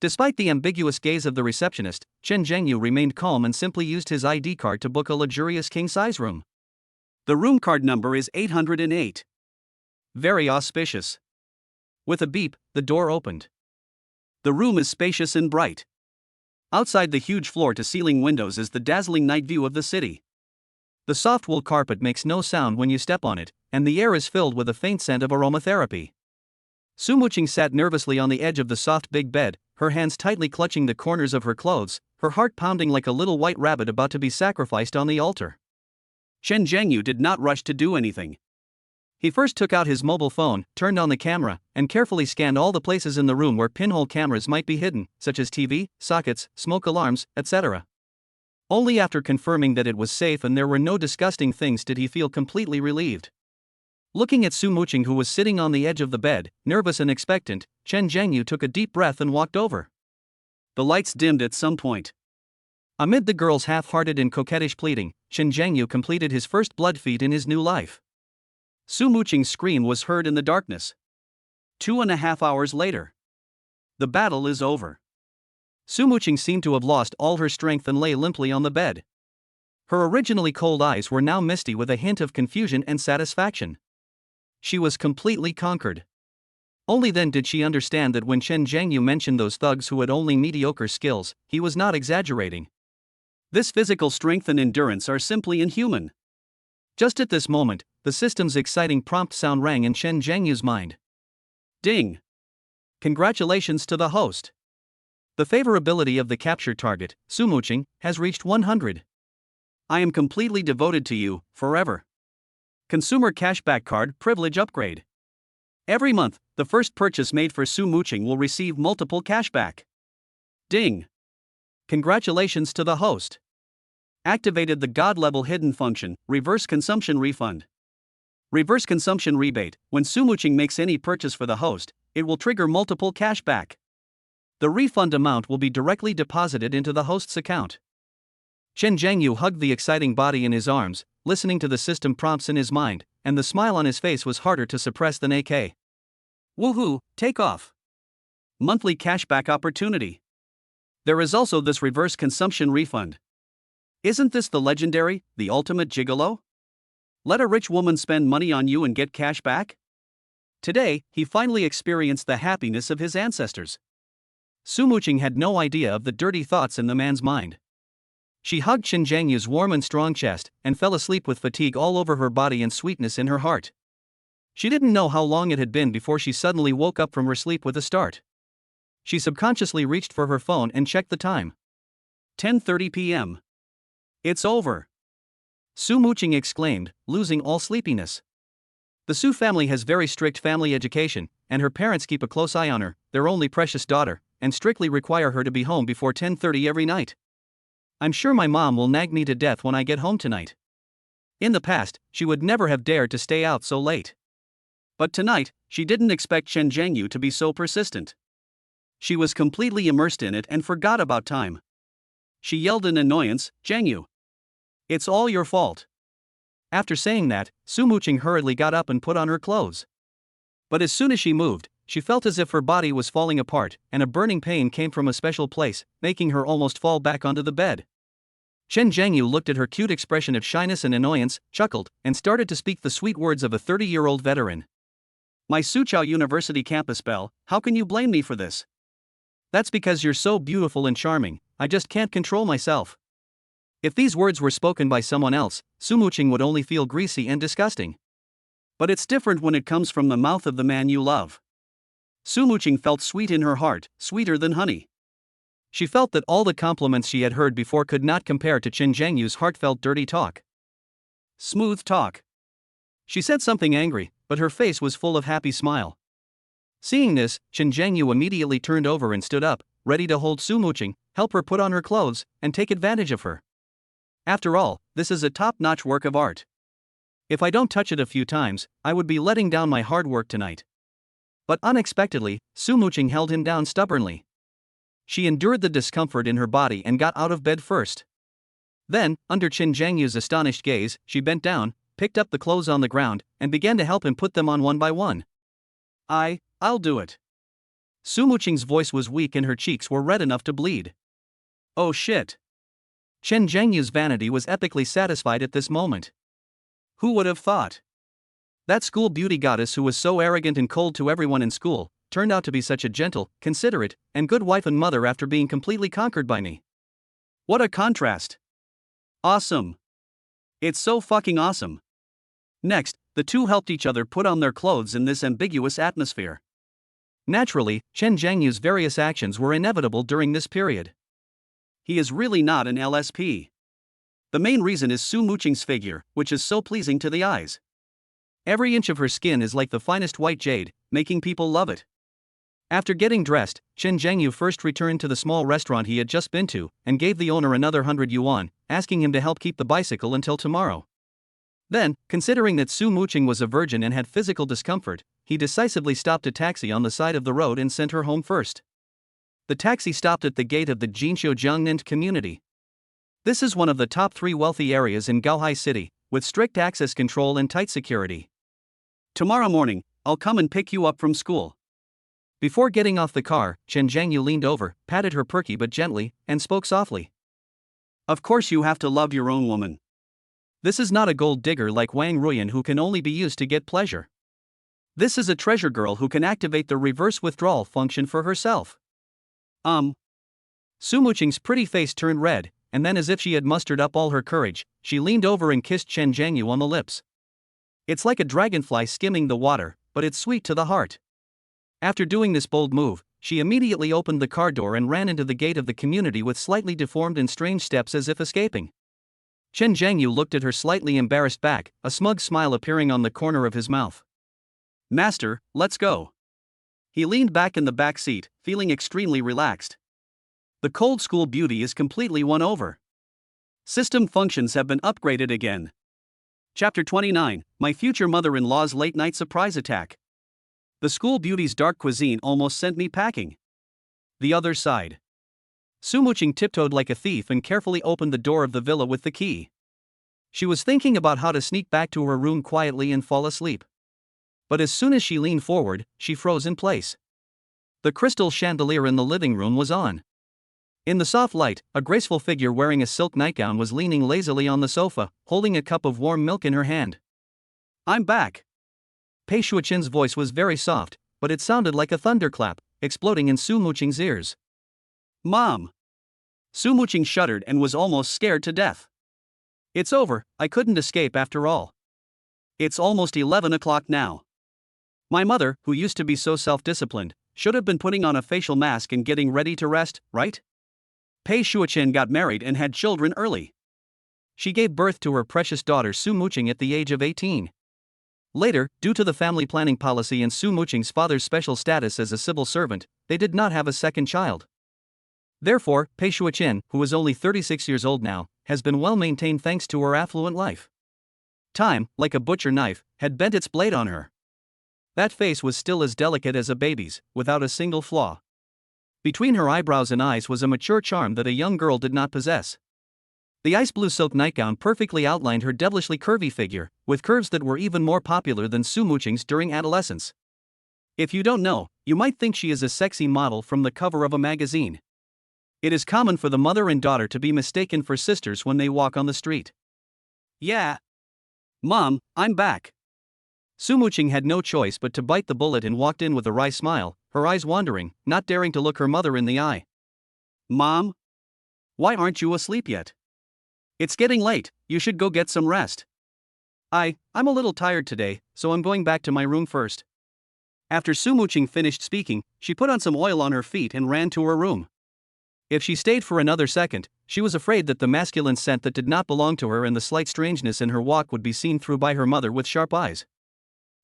Despite the ambiguous gaze of the receptionist, Chen Zhangyu remained calm and simply used his ID card to book a luxurious king-size room. The room card number is 808. Very auspicious. With a beep, the door opened. The room is spacious and bright. Outside the huge floor-to-ceiling windows is the dazzling night view of the city. The soft wool carpet makes no sound when you step on it, and the air is filled with a faint scent of aromatherapy. Su Muqing sat nervously on the edge of the soft big bed, her hands tightly clutching the corners of her clothes, her heart pounding like a little white rabbit about to be sacrificed on the altar. Chen Zhangyu did not rush to do anything. He first took out his mobile phone, turned on the camera, and carefully scanned all the places in the room where pinhole cameras might be hidden, such as TV, sockets, smoke alarms, etc. Only after confirming that it was safe and there were no disgusting things did he feel completely relieved. Looking at Su Muqing, who was sitting on the edge of the bed, nervous and expectant, Chen Zhangyu took a deep breath and walked over. The lights dimmed at some point. Amid the girl's half-hearted and coquettish pleading, Chen Zhangyu completed his first blood feed in his new life. Su Muqing's scream was heard in the darkness. 2.5 hours later. The battle is over. Su Muqing seemed to have lost all her strength and lay limply on the bed. Her originally cold eyes were now misty with a hint of confusion and satisfaction. She was completely conquered. Only then did she understand that when Chen Zhangyu mentioned those thugs who had only mediocre skills, he was not exaggerating. This physical strength and endurance are simply inhuman. Just at this moment, the system's exciting prompt sound rang in Chen Zhangyu's mind. Ding! Congratulations to the host. The favorability of the captured target, Su Muqing, has reached 100. I am completely devoted to you, forever. Consumer cashback card privilege upgrade. Every month, the first purchase made for Su Muqing will receive multiple cashback. Ding! Congratulations to the host. Activated the God-level hidden function, reverse consumption refund. Reverse consumption rebate. When Su Muqing makes any purchase for the host, it will trigger multiple cashback. The refund amount will be directly deposited into the host's account. Chen Zhangyu hugged the exciting body in his arms, listening to the system prompts in his mind, and the smile on his face was harder to suppress than AK. Woohoo, take off! Monthly cashback opportunity. There is also this reverse consumption refund. Isn't this the legendary, the ultimate gigolo? Let a rich woman spend money on you and get cash back? Today, he finally experienced the happiness of his ancestors. Su Muqing had no idea of the dirty thoughts in the man's mind. She hugged Chen Zhangyu's warm and strong chest and fell asleep with fatigue all over her body and sweetness in her heart. She didn't know how long it had been before she suddenly woke up from her sleep with a start. She subconsciously reached for her phone and checked the time. 10:30 p.m. It's over. Su Muqing exclaimed, losing all sleepiness. The Su family has very strict family education, and her parents keep a close eye on her, their only precious daughter, and strictly require her to be home before 10:30 every night. I'm sure my mom will nag me to death when I get home tonight. In the past, she would never have dared to stay out so late. But tonight, she didn't expect Chen Zhangyu to be so persistent. She was completely immersed in it and forgot about time. She yelled in annoyance, "Zhangyu! It's all your fault." After saying that, Su Muqing hurriedly got up and put on her clothes. But as soon as she moved, she felt as if her body was falling apart, and a burning pain came from a special place, making her almost fall back onto the bed. Chen Zhangyu looked at her cute expression of shyness and annoyance, chuckled, and started to speak the sweet words of a 30-year-old veteran. "My Suqiao University campus belle, how can you blame me for this? That's because you're so beautiful and charming, I just can't control myself." If these words were spoken by someone else, Su Muqing would only feel greasy and disgusting. But it's different when it comes from the mouth of the man you love. Su Muqing felt sweet in her heart, sweeter than honey. She felt that all the compliments she had heard before could not compare to Chen Zhangyu's heartfelt dirty talk. Smooth talk. She said something angry, but her face was full of happy smile. Seeing this, Chen Zhangyu immediately turned over and stood up, ready to hold Su Muqing, help her put on her clothes, and take advantage of her. After all, this is a top-notch work of art. If I don't touch it a few times, I would be letting down my hard work tonight. But unexpectedly, Su Muqing held him down stubbornly. She endured the discomfort in her body and got out of bed first. Then, under Chen Zhangyu's astonished gaze, she bent down, picked up the clothes on the ground, and began to help him put them on one by one. I'll do it. Su Muqing's voice was weak and her cheeks were red enough to bleed. Oh shit. Chen Zhangyu's vanity was epically satisfied at this moment. Who would have thought? That school beauty goddess who was so arrogant and cold to everyone in school, turned out to be such a gentle, considerate, and good wife and mother after being completely conquered by me. What a contrast. Awesome. It's so fucking awesome. Next, the two helped each other put on their clothes in this ambiguous atmosphere. Naturally, Chen Zhangyu's various actions were inevitable during this period. He is really not an LSP. The main reason is Su Muqing's figure, which is so pleasing to the eyes. Every inch of her skin is like the finest white jade, making people love it. After getting dressed, Chen Zhangyu first returned to the small restaurant he had just been to, and gave the owner another 100 yuan, asking him to help keep the bicycle until tomorrow. Then, considering that Su Muqing was a virgin and had physical discomfort, he decisively stopped a taxi on the side of the road and sent her home first. The taxi stopped at the gate of the Jinshuojiangnant community. This is one of the top 3 wealthy areas in Gaohai City, with strict access control and tight security. Tomorrow morning, I'll come and pick you up from school. Before getting off the car, Chen Zhangyu leaned over, patted her perky but gently, and spoke softly. Of course you have to love your own woman. This is not a gold digger like Wang Ruyan who can only be used to get pleasure. This is a treasure girl who can activate the reverse withdrawal function for herself. Su Muqing's pretty face turned red, and then as if she had mustered up all her courage, she leaned over and kissed Chen Zhangyu on the lips. It's like a dragonfly skimming the water, but it's sweet to the heart. After doing this bold move, she immediately opened the car door and ran into the gate of the community with slightly deformed and strange steps as if escaping. Chen Zhangyu looked at her slightly embarrassed back, a smug smile appearing on the corner of his mouth. Master, let's go. He leaned back in the back seat, feeling extremely relaxed. The cold school beauty is completely won over. System functions have been upgraded again. Chapter 29, My Future Mother-in-Law's Late-Night Surprise Attack. The school beauty's dark cuisine almost sent me packing. The other side. Su Muqing tiptoed like a thief and carefully opened the door of the villa with the key. She was thinking about how to sneak back to her room quietly and fall asleep. But as soon as she leaned forward, she froze in place. The crystal chandelier in the living room was on. In the soft light, a graceful figure wearing a silk nightgown was leaning lazily on the sofa, holding a cup of warm milk in her hand. "I'm back." Pei Shuqin's voice was very soft, but it sounded like a thunderclap, exploding in Su Muqing's ears. "Mom!" Su Muqing shuddered and was almost scared to death. "It's over, I couldn't escape after all. It's almost 11 o'clock now. My mother, who used to be so self-disciplined, should have been putting on a facial mask and getting ready to rest, right?" Pei Shuqin got married and had children early. She gave birth to her precious daughter Su Muqing at the age of 18. Later, due to the family planning policy and Su Muqing's father's special status as a civil servant, they did not have a second child. Therefore, Pei Shuqin, who is only 36 years old now, has been well maintained thanks to her affluent life. Time, like a butcher knife, had bent its blade on her. That face was still as delicate as a baby's, without a single flaw. Between her eyebrows and eyes was a mature charm that a young girl did not possess. The ice blue silk nightgown perfectly outlined her devilishly curvy figure, with curves that were even more popular than Su Muqing's during adolescence. If you don't know, you might think she is a sexy model from the cover of a magazine. It is common for the mother and daughter to be mistaken for sisters when they walk on the street. "Yeah. Mom, I'm back." Su Muqing had no choice but to bite the bullet and walked in with a wry smile, her eyes wandering, not daring to look her mother in the eye. "Mom? Why aren't you asleep yet? It's getting late, you should go get some rest." I'm a little tired today, so I'm going back to my room first." After Su Muqing finished speaking, she put on some oil on her feet and ran to her room. If she stayed for another second, she was afraid that the masculine scent that did not belong to her and the slight strangeness in her walk would be seen through by her mother with sharp eyes.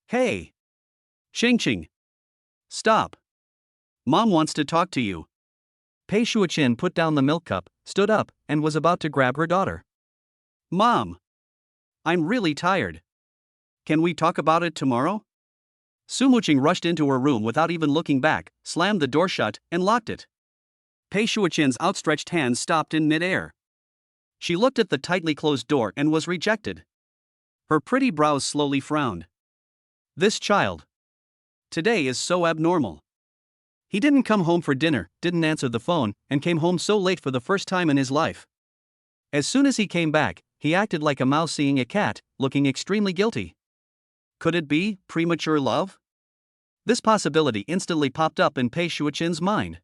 "Hey! Xingqing! Stop! Mom wants to talk to you." Pei Shuqin put down the milk cup, stood up, and was about to grab her daughter. "Mom! I'm really tired. Can we talk about it tomorrow?" Su Muqing rushed into her room without even looking back, slammed the door shut, and locked it. Pei Shuqin's outstretched hands stopped in mid-air. She looked at the tightly closed door and was rejected. Her pretty brows slowly frowned. This child. Today is so abnormal. He didn't come home for dinner, didn't answer the phone, and came home so late for the first time in his life. As soon as he came back, he acted like a mouse seeing a cat, looking extremely guilty. Could it be premature love? This possibility instantly popped up in Pei Shuqin's mind.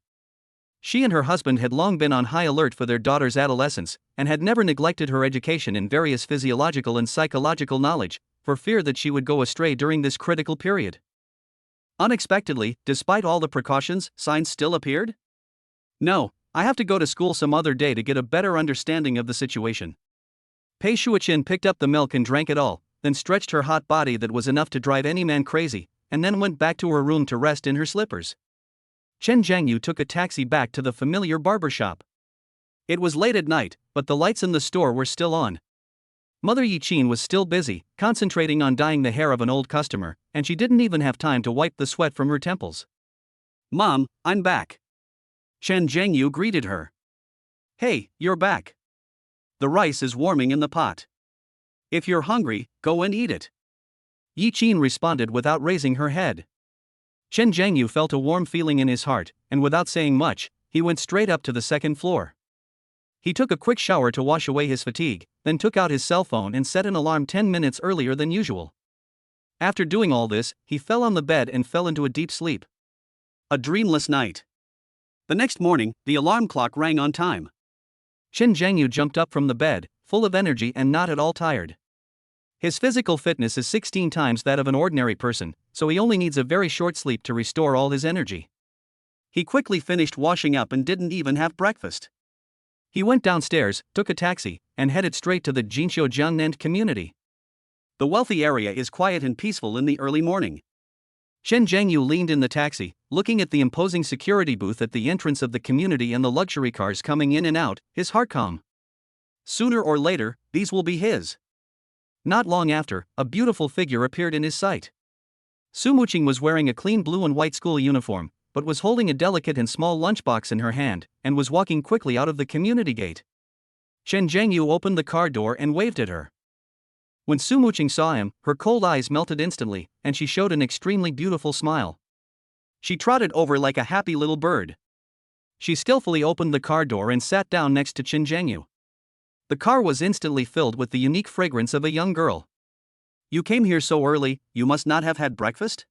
She and her husband had long been on high alert for their daughter's adolescence, and had never neglected her education in various physiological and psychological knowledge, for fear that she would go astray during this critical period. Unexpectedly, despite all the precautions, signs still appeared? "No, I have to go to school some other day to get a better understanding of the situation." Pei Shuqin picked up the milk and drank it all, then stretched her hot body that was enough to drive any man crazy, and then went back to her room to rest in her slippers. Chen Jiangyu took a taxi back to the familiar barber shop. It was late at night, but the lights in the store were still on. Mother Yiqin was still busy, concentrating on dyeing the hair of an old customer, and she didn't even have time to wipe the sweat from her temples. "Mom, I'm back." Chen Jiangyu greeted her. "Hey, you're back. The rice is warming in the pot. If you're hungry, go and eat it." Yiqin responded without raising her head. Chen Jiangyu felt a warm feeling in his heart, and without saying much, he went straight up to the second floor. He took a quick shower to wash away his fatigue, then took out his cell phone and set an alarm 10 minutes earlier than usual. After doing all this, he fell on the bed and fell into a deep sleep. A dreamless night. The next morning, the alarm clock rang on time. Chen Jiangyu jumped up from the bed, full of energy and not at all tired. His physical fitness is 16 times that of an ordinary person, so he only needs a very short sleep to restore all his energy. He quickly finished washing up and didn't even have breakfast. He went downstairs, took a taxi, and headed straight to the Jinqiu Jiangnan community. The wealthy area is quiet and peaceful in the early morning. Chen Jiangyu leaned in the taxi, looking at the imposing security booth at the entrance of the community and the luxury cars coming in and out, his heart calm. Sooner or later, these will be his. Not long after, a beautiful figure appeared in his sight. Su Muqing was wearing a clean blue and white school uniform, but was holding a delicate and small lunchbox in her hand, and was walking quickly out of the community gate. Chen Jiangyu opened the car door and waved at her. When Su Muqing saw him, her cold eyes melted instantly, and she showed an extremely beautiful smile. She trotted over like a happy little bird. She skillfully opened the car door and sat down next to Chen Zhengyu. The car was instantly filled with the unique fragrance of a young girl. "You came here so early, you must not have had breakfast?"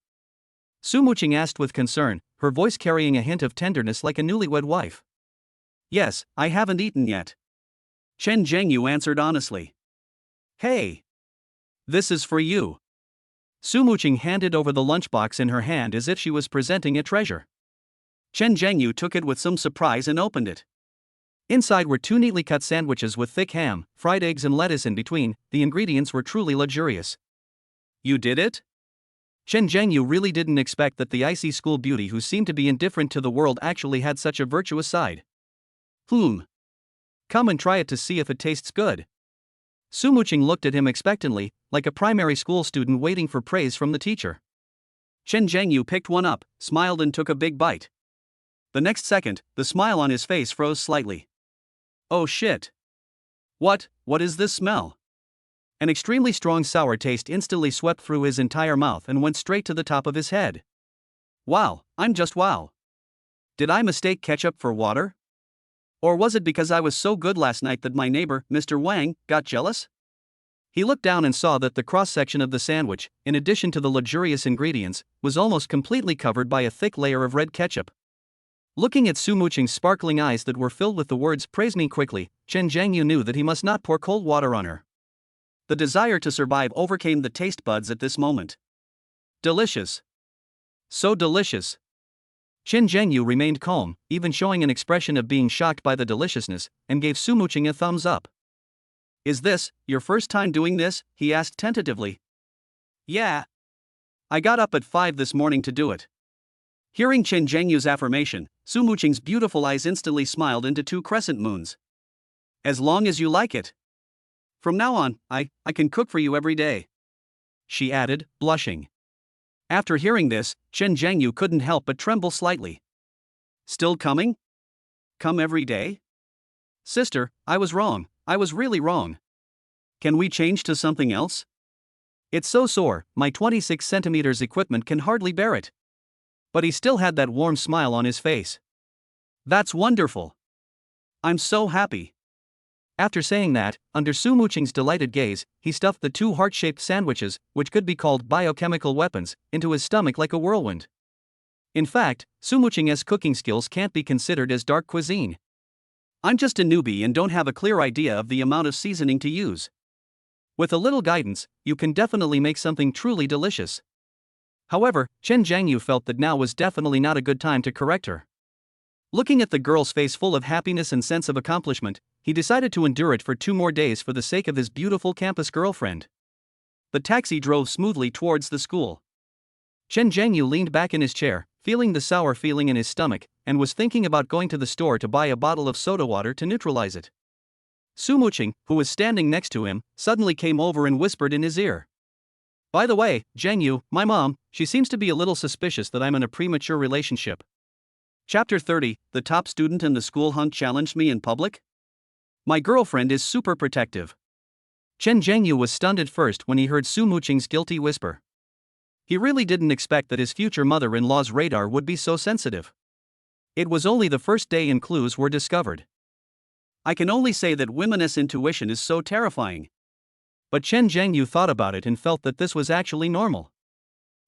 Su Muqing asked with concern, her voice carrying a hint of tenderness like a newlywed wife. "Yes, I haven't eaten yet," Chen Zhengyu answered honestly. "Hey! This is for you." Su Muqing handed over the lunchbox in her hand as if she was presenting a treasure. Chen Zhengyu took it with some surprise and opened it. Inside were 2 neatly cut sandwiches with thick ham, fried eggs and lettuce in between. The ingredients were truly luxurious. "You did it?" Chen Zhengyu really didn't expect that the icy school beauty who seemed to be indifferent to the world actually had such a virtuous side. Come and try it to see if it tastes good." Su Muqing looked at him expectantly, like a primary school student waiting for praise from the teacher. Chen Zhengyu picked one up, smiled and took a big bite. The next second, the smile on his face froze slightly. "Oh shit. What is this smell?" An extremely strong sour taste instantly swept through his entire mouth and went straight to the top of his head. Wow. Did I mistake ketchup for water? Or was it because I was so good last night that my neighbor, Mr. Wang, got jealous? He looked down and saw that the cross-section of the sandwich, in addition to the luxurious ingredients, was almost completely covered by a thick layer of red ketchup. Looking at Su Muqing's sparkling eyes that were filled with the words "praise me quickly," Chen Zhengyu knew that he must not pour cold water on her. The desire to survive overcame the taste buds at this moment. Delicious. So delicious. Chen Zhengyu remained calm, even showing an expression of being shocked by the deliciousness, and gave Su Muqing a thumbs up. "Is this your first time doing this?" he asked tentatively. "Yeah. I got up at 5 this morning to do it." Hearing Chen Zhengyu's affirmation, Su Muqing's beautiful eyes instantly smiled into 2 crescent moons. "As long as you like it. From now on, I can cook for you every day," she added, blushing. After hearing this, Chen Zhengyu couldn't help but tremble slightly. "Still coming? Come every day?" "Sister, I was wrong. I was really wrong. Can we change to something else? It's so sore, my 26 centimeters equipment can hardly bear it." But he still had that warm smile on his face. "That's wonderful. I'm so happy." After saying that, under Su Muqing's delighted gaze, he stuffed the 2 heart-shaped sandwiches, which could be called biochemical weapons, into his stomach like a whirlwind. In fact, Su Muqing's cooking skills can't be considered as dark cuisine. "I'm just a newbie and don't have a clear idea of the amount of seasoning to use. With a little guidance, you can definitely make something truly delicious." However, Chen Zhengyu felt that now was definitely not a good time to correct her. Looking at the girl's face full of happiness and sense of accomplishment, he decided to endure it for 2 more days for the sake of his beautiful campus girlfriend. The taxi drove smoothly towards the school. Chen Zhengyu leaned back in his chair, feeling the sour feeling in his stomach, and was thinking about going to the store to buy a bottle of soda water to neutralize it. Su Muqing, who was standing next to him, suddenly came over and whispered in his ear. "By the way, Zhengyu, my mom, she seems to be a little suspicious that I'm in a premature relationship." Chapter 30, The top student in the school hunk challenged me in public? "My girlfriend is super protective." Chen Zhengyu was stunned at first when he heard Su Muqing's guilty whisper. He really didn't expect that his future mother-in-law's radar would be so sensitive. It was only the first day and clues were discovered. I can only say that women's intuition is so terrifying. But Chen Zhengyu thought about it and felt that this was actually normal.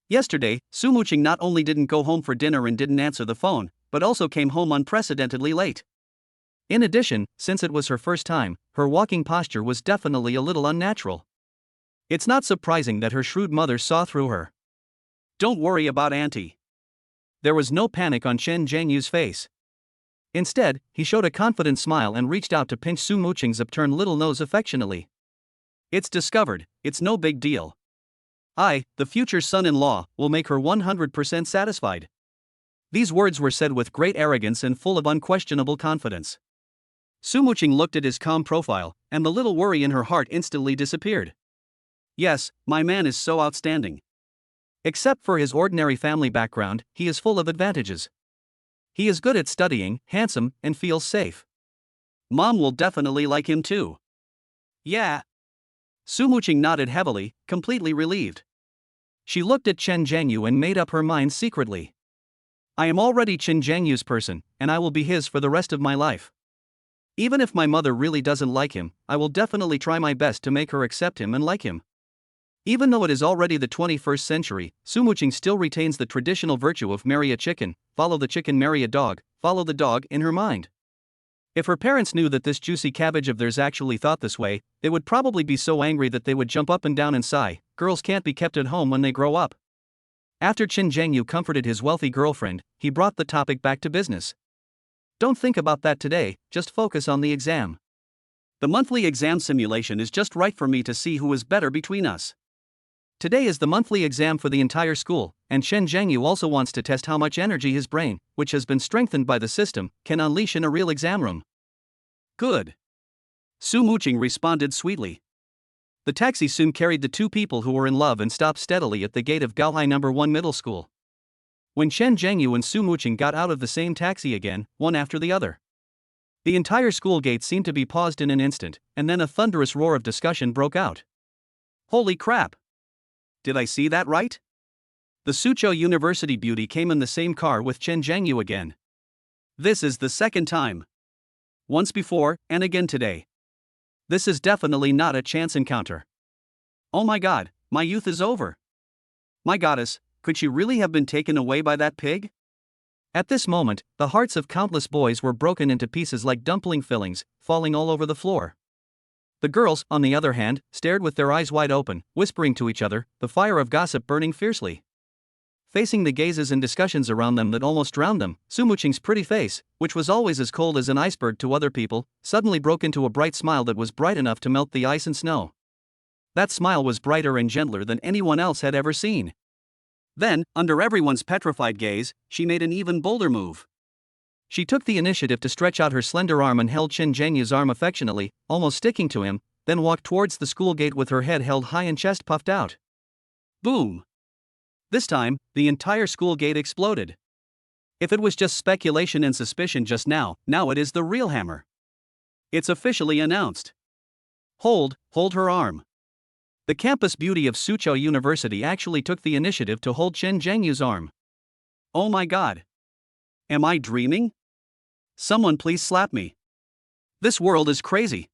Yesterday, Su Muqing not only didn't go home for dinner and didn't answer the phone, but also came home unprecedentedly late. In addition, since it was her first time, her walking posture was definitely a little unnatural. It's not surprising that her shrewd mother saw through her. "Don't worry about Auntie." There was no panic on Chen Zhengyu's face. Instead, he showed a confident smile and reached out to pinch Su Muqing's upturned little nose affectionately. "It's discovered, it's no big deal. I, the future son-in-law, will make her 100% satisfied." These words were said with great arrogance and full of unquestionable confidence. Su Muqing looked at his calm profile, and the little worry in her heart instantly disappeared. "Yes, my man is so outstanding. Except for his ordinary family background, he is full of advantages. He is good at studying, handsome, and feels safe. Mom will definitely like him too." "Yeah." Su Muqing nodded heavily, completely relieved. She looked at Chen Zhengyu and made up her mind secretly. I am already Chen Zhangyu's person, and I will be his for the rest of my life. Even if my mother really doesn't like him, I will definitely try my best to make her accept him and like him. Even though it is already the 21st century, Su Muqing still retains the traditional virtue of marry a chicken, follow the chicken, marry a dog, follow the dog in her mind. If her parents knew that this juicy cabbage of theirs actually thought this way, they would probably be so angry that they would jump up and down and sigh, girls can't be kept at home when they grow up. After Chen Zhangyu comforted his wealthy girlfriend, he brought the topic back to business. Don't think about that today, just focus on the exam. The monthly exam simulation is just right for me to see who is better between us. Today is the monthly exam for the entire school, and Chen Zhangyu also wants to test how much energy his brain, which has been strengthened by the system, can unleash in a real exam room. Good. Su Muqing responded sweetly. The taxi soon carried the two people who were in love and stopped steadily at the gate of Gaohai No. 1 Middle School. When Chen Zhangyu and Su Muqing got out of the same taxi again, one after the other, the entire school gate seemed to be paused in an instant, and then a thunderous roar of discussion broke out. Holy crap! Did I see that right? The Suzhou University beauty came in the same car with Chen Zhangyu again. This is the second time. Once before, and again today. This is definitely not a chance encounter. Oh my god, my youth is over. My goddess, could she really have been taken away by that pig? At this moment, the hearts of countless boys were broken into pieces like dumpling fillings, falling all over the floor. The girls, on the other hand, stared with their eyes wide open, whispering to each other, the fire of gossip burning fiercely. Facing the gazes and discussions around them that almost drowned them, Su Muqing's pretty face, which was always as cold as an iceberg to other people, suddenly broke into a bright smile that was bright enough to melt the ice and snow. That smile was brighter and gentler than anyone else had ever seen. Then, under everyone's petrified gaze, she made an even bolder move. She took the initiative to stretch out her slender arm and held Chen Zhangyu's arm affectionately, almost sticking to him, then walked towards the school gate with her head held high and chest puffed out. Boom! This time, the entire school gate exploded. If it was just speculation and suspicion just now, now it is the real hammer. It's officially announced. Hold her arm. The campus beauty of Suzhou University actually took the initiative to hold Chen Zhangyu's arm. Oh my god! Am I dreaming? Someone please slap me. This world is crazy.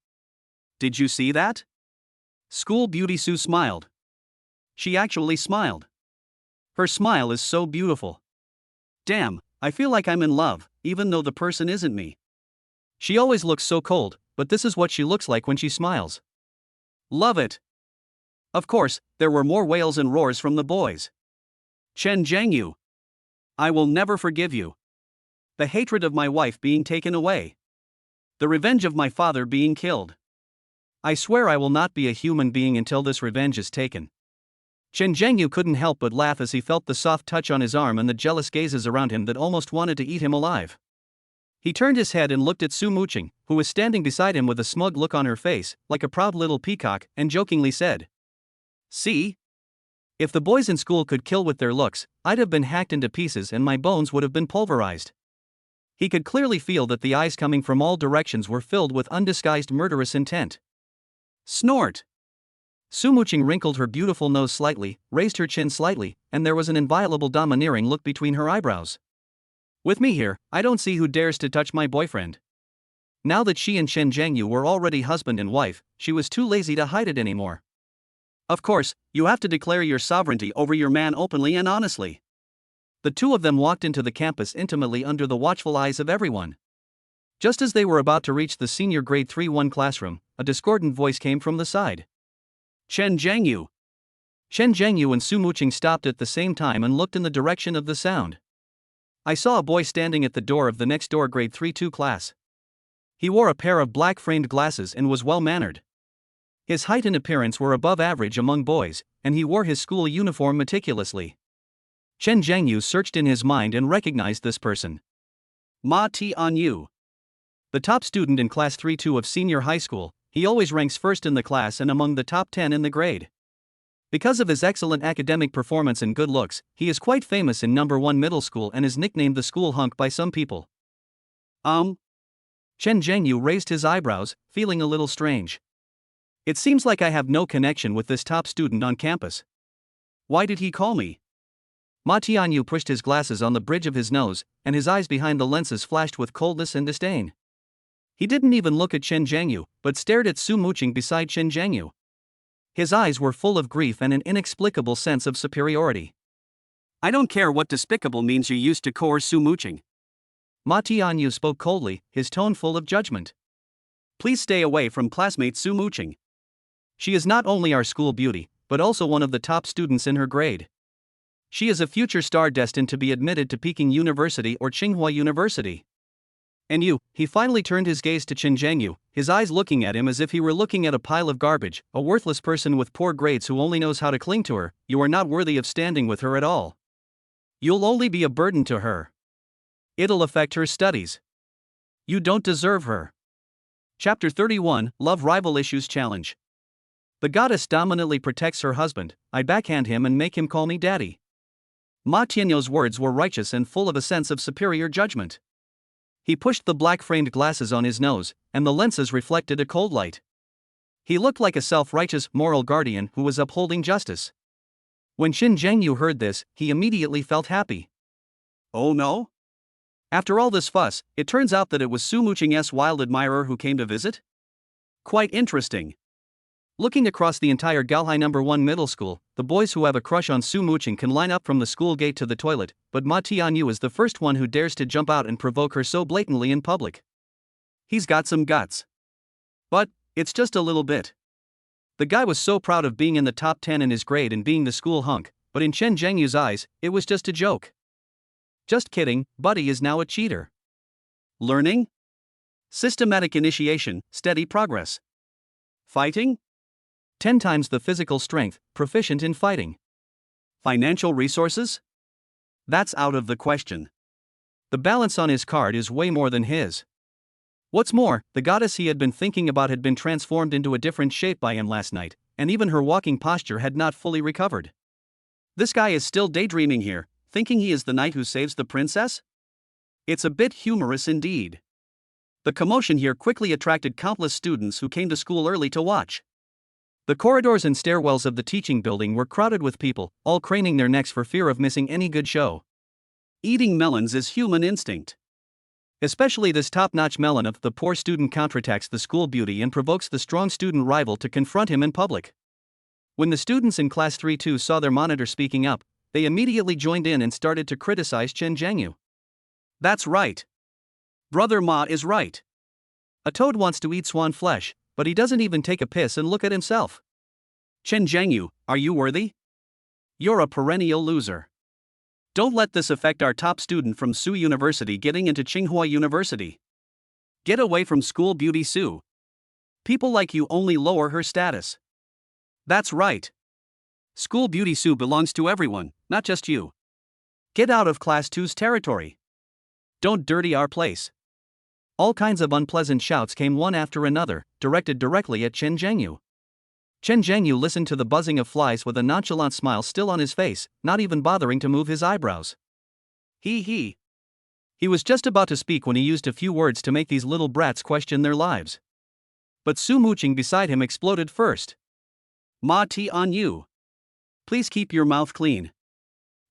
Did you see that? School beauty Su smiled. She actually smiled. Her smile is so beautiful. Damn, I feel like I'm in love, even though the person isn't me. She always looks so cold, but this is what she looks like when she smiles. Love it. Of course, there were more wails and roars from the boys. Chen Zhangyu, I will never forgive you. The hatred of my wife being taken away. The revenge of my father being killed. I swear I will not be a human being until this revenge is taken. Chen Zhangyu couldn't help but laugh as he felt the soft touch on his arm and the jealous gazes around him that almost wanted to eat him alive. He turned his head and looked at Su Muqing, who was standing beside him with a smug look on her face, like a proud little peacock, and jokingly said, "See? If the boys in school could kill with their looks, I'd have been hacked into pieces and my bones would have been pulverized." He could clearly feel that the eyes coming from all directions were filled with undisguised murderous intent. Snort! Su Muqing wrinkled her beautiful nose slightly, raised her chin slightly, and there was an inviolable domineering look between her eyebrows. With me here, I don't see who dares to touch my boyfriend. Now that she and Chen Zhangyu were already husband and wife, she was too lazy to hide it anymore. Of course, you have to declare your sovereignty over your man openly and honestly. The two of them walked into the campus intimately under the watchful eyes of everyone. Just as they were about to reach the senior grade 3-1 classroom, a discordant voice came from the side. Chen Zhangyu. Chen Zhangyu and Su Muqing stopped at the same time and looked in the direction of the sound. I saw a boy standing at the door of the next door grade 3-2 class. He wore a pair of black framed glasses and was well-mannered. His height and appearance were above average among boys, and he wore his school uniform meticulously. Chen Zhangyu searched in his mind and recognized this person. Ma Tianyu. The top student in class 3-2 of senior high school, he always ranks first in the class and among the top 10 in the grade. Because of his excellent academic performance and good looks, he is quite famous in No. 1 middle school and is nicknamed the school hunk by some people. Chen Zhangyu raised his eyebrows, feeling a little strange. It seems like I have no connection with this top student on campus. Why did he call me? Ma Tianyu pushed his glasses on the bridge of his nose, and his eyes behind the lenses flashed with coldness and disdain. He didn't even look at Chen Jiangyu, but stared at Su Muqing beside Chen Jiangyu. His eyes were full of grief and an inexplicable sense of superiority. I don't care what despicable means you used to coerce Su Muqing. Ma Tianyu spoke coldly, his tone full of judgment. Please stay away from classmate Su Muqing. She is not only our school beauty, but also one of the top students in her grade. She is a future star destined to be admitted to Peking University or Tsinghua University. And you, he finally turned his gaze to Chen Jiangyu, his eyes looking at him as if he were looking at a pile of garbage, a worthless person with poor grades who only knows how to cling to her. You are not worthy of standing with her at all. You'll only be a burden to her. It'll affect her studies. You don't deserve her. Chapter 31, Love Rival Issues Challenge. The goddess dominantly protects her husband. I backhand him and make him call me daddy. Ma Tianyu's words were righteous and full of a sense of superior judgment. He pushed the black-framed glasses on his nose, and the lenses reflected a cold light. He looked like a self-righteous, moral guardian who was upholding justice. When Chen Jiangyu heard this, he immediately felt happy. Oh no? After all this fuss, it turns out that it was Su Muqing's wild admirer who came to visit? Quite interesting. Looking across the entire Galhai No. 1 middle school, the boys who have a crush on Su Muqing can line up from the school gate to the toilet, but Ma Tianyu is the first one who dares to jump out and provoke her so blatantly in public. He's got some guts. But it's just a little bit. The guy was so proud of being in the top 10 in his grade and being the school hunk, but in Chen Jiangyu's eyes, it was just a joke. Just kidding, Buddy is now a cheater. Learning? Systematic initiation, steady progress. Fighting? 10 times the physical strength, proficient in fighting. Financial resources? That's out of the question. The balance on his card is way more than his. What's more, the goddess he had been thinking about had been transformed into a different shape by him last night, and even her walking posture had not fully recovered. This guy is still daydreaming here, thinking he is the knight who saves the princess? It's a bit humorous indeed. The commotion here quickly attracted countless students who came to school early to watch. The corridors and stairwells of the teaching building were crowded with people, all craning their necks for fear of missing any good show. Eating melons is human instinct. Especially this top-notch melon of the poor student counterattacks the school beauty and provokes the strong student rival to confront him in public. When the students in Class 3-2 saw their monitor speaking up, they immediately joined in and started to criticize Chen Jiangyu. That's right. Brother Ma is right. A toad wants to eat swan flesh, but he doesn't even take a piss and look at himself. Chen Jiangyu, are you worthy? You're a perennial loser. Don't let this affect our top student from Su University getting into Tsinghua University. Get away from school beauty Su. People like you only lower her status. That's right. School beauty Su belongs to everyone, not just you. Get out of Class 2's territory. Don't dirty our place. All kinds of unpleasant shouts came one after another, directed directly at Chen Jiangyu. Chen Jiangyu listened to the buzzing of flies with a nonchalant smile still on his face, not even bothering to move his eyebrows. He was just about to speak when he used a few words to make these little brats question their lives. But Su Muqing beside him exploded first. Ma Tianyu. Please keep your mouth clean.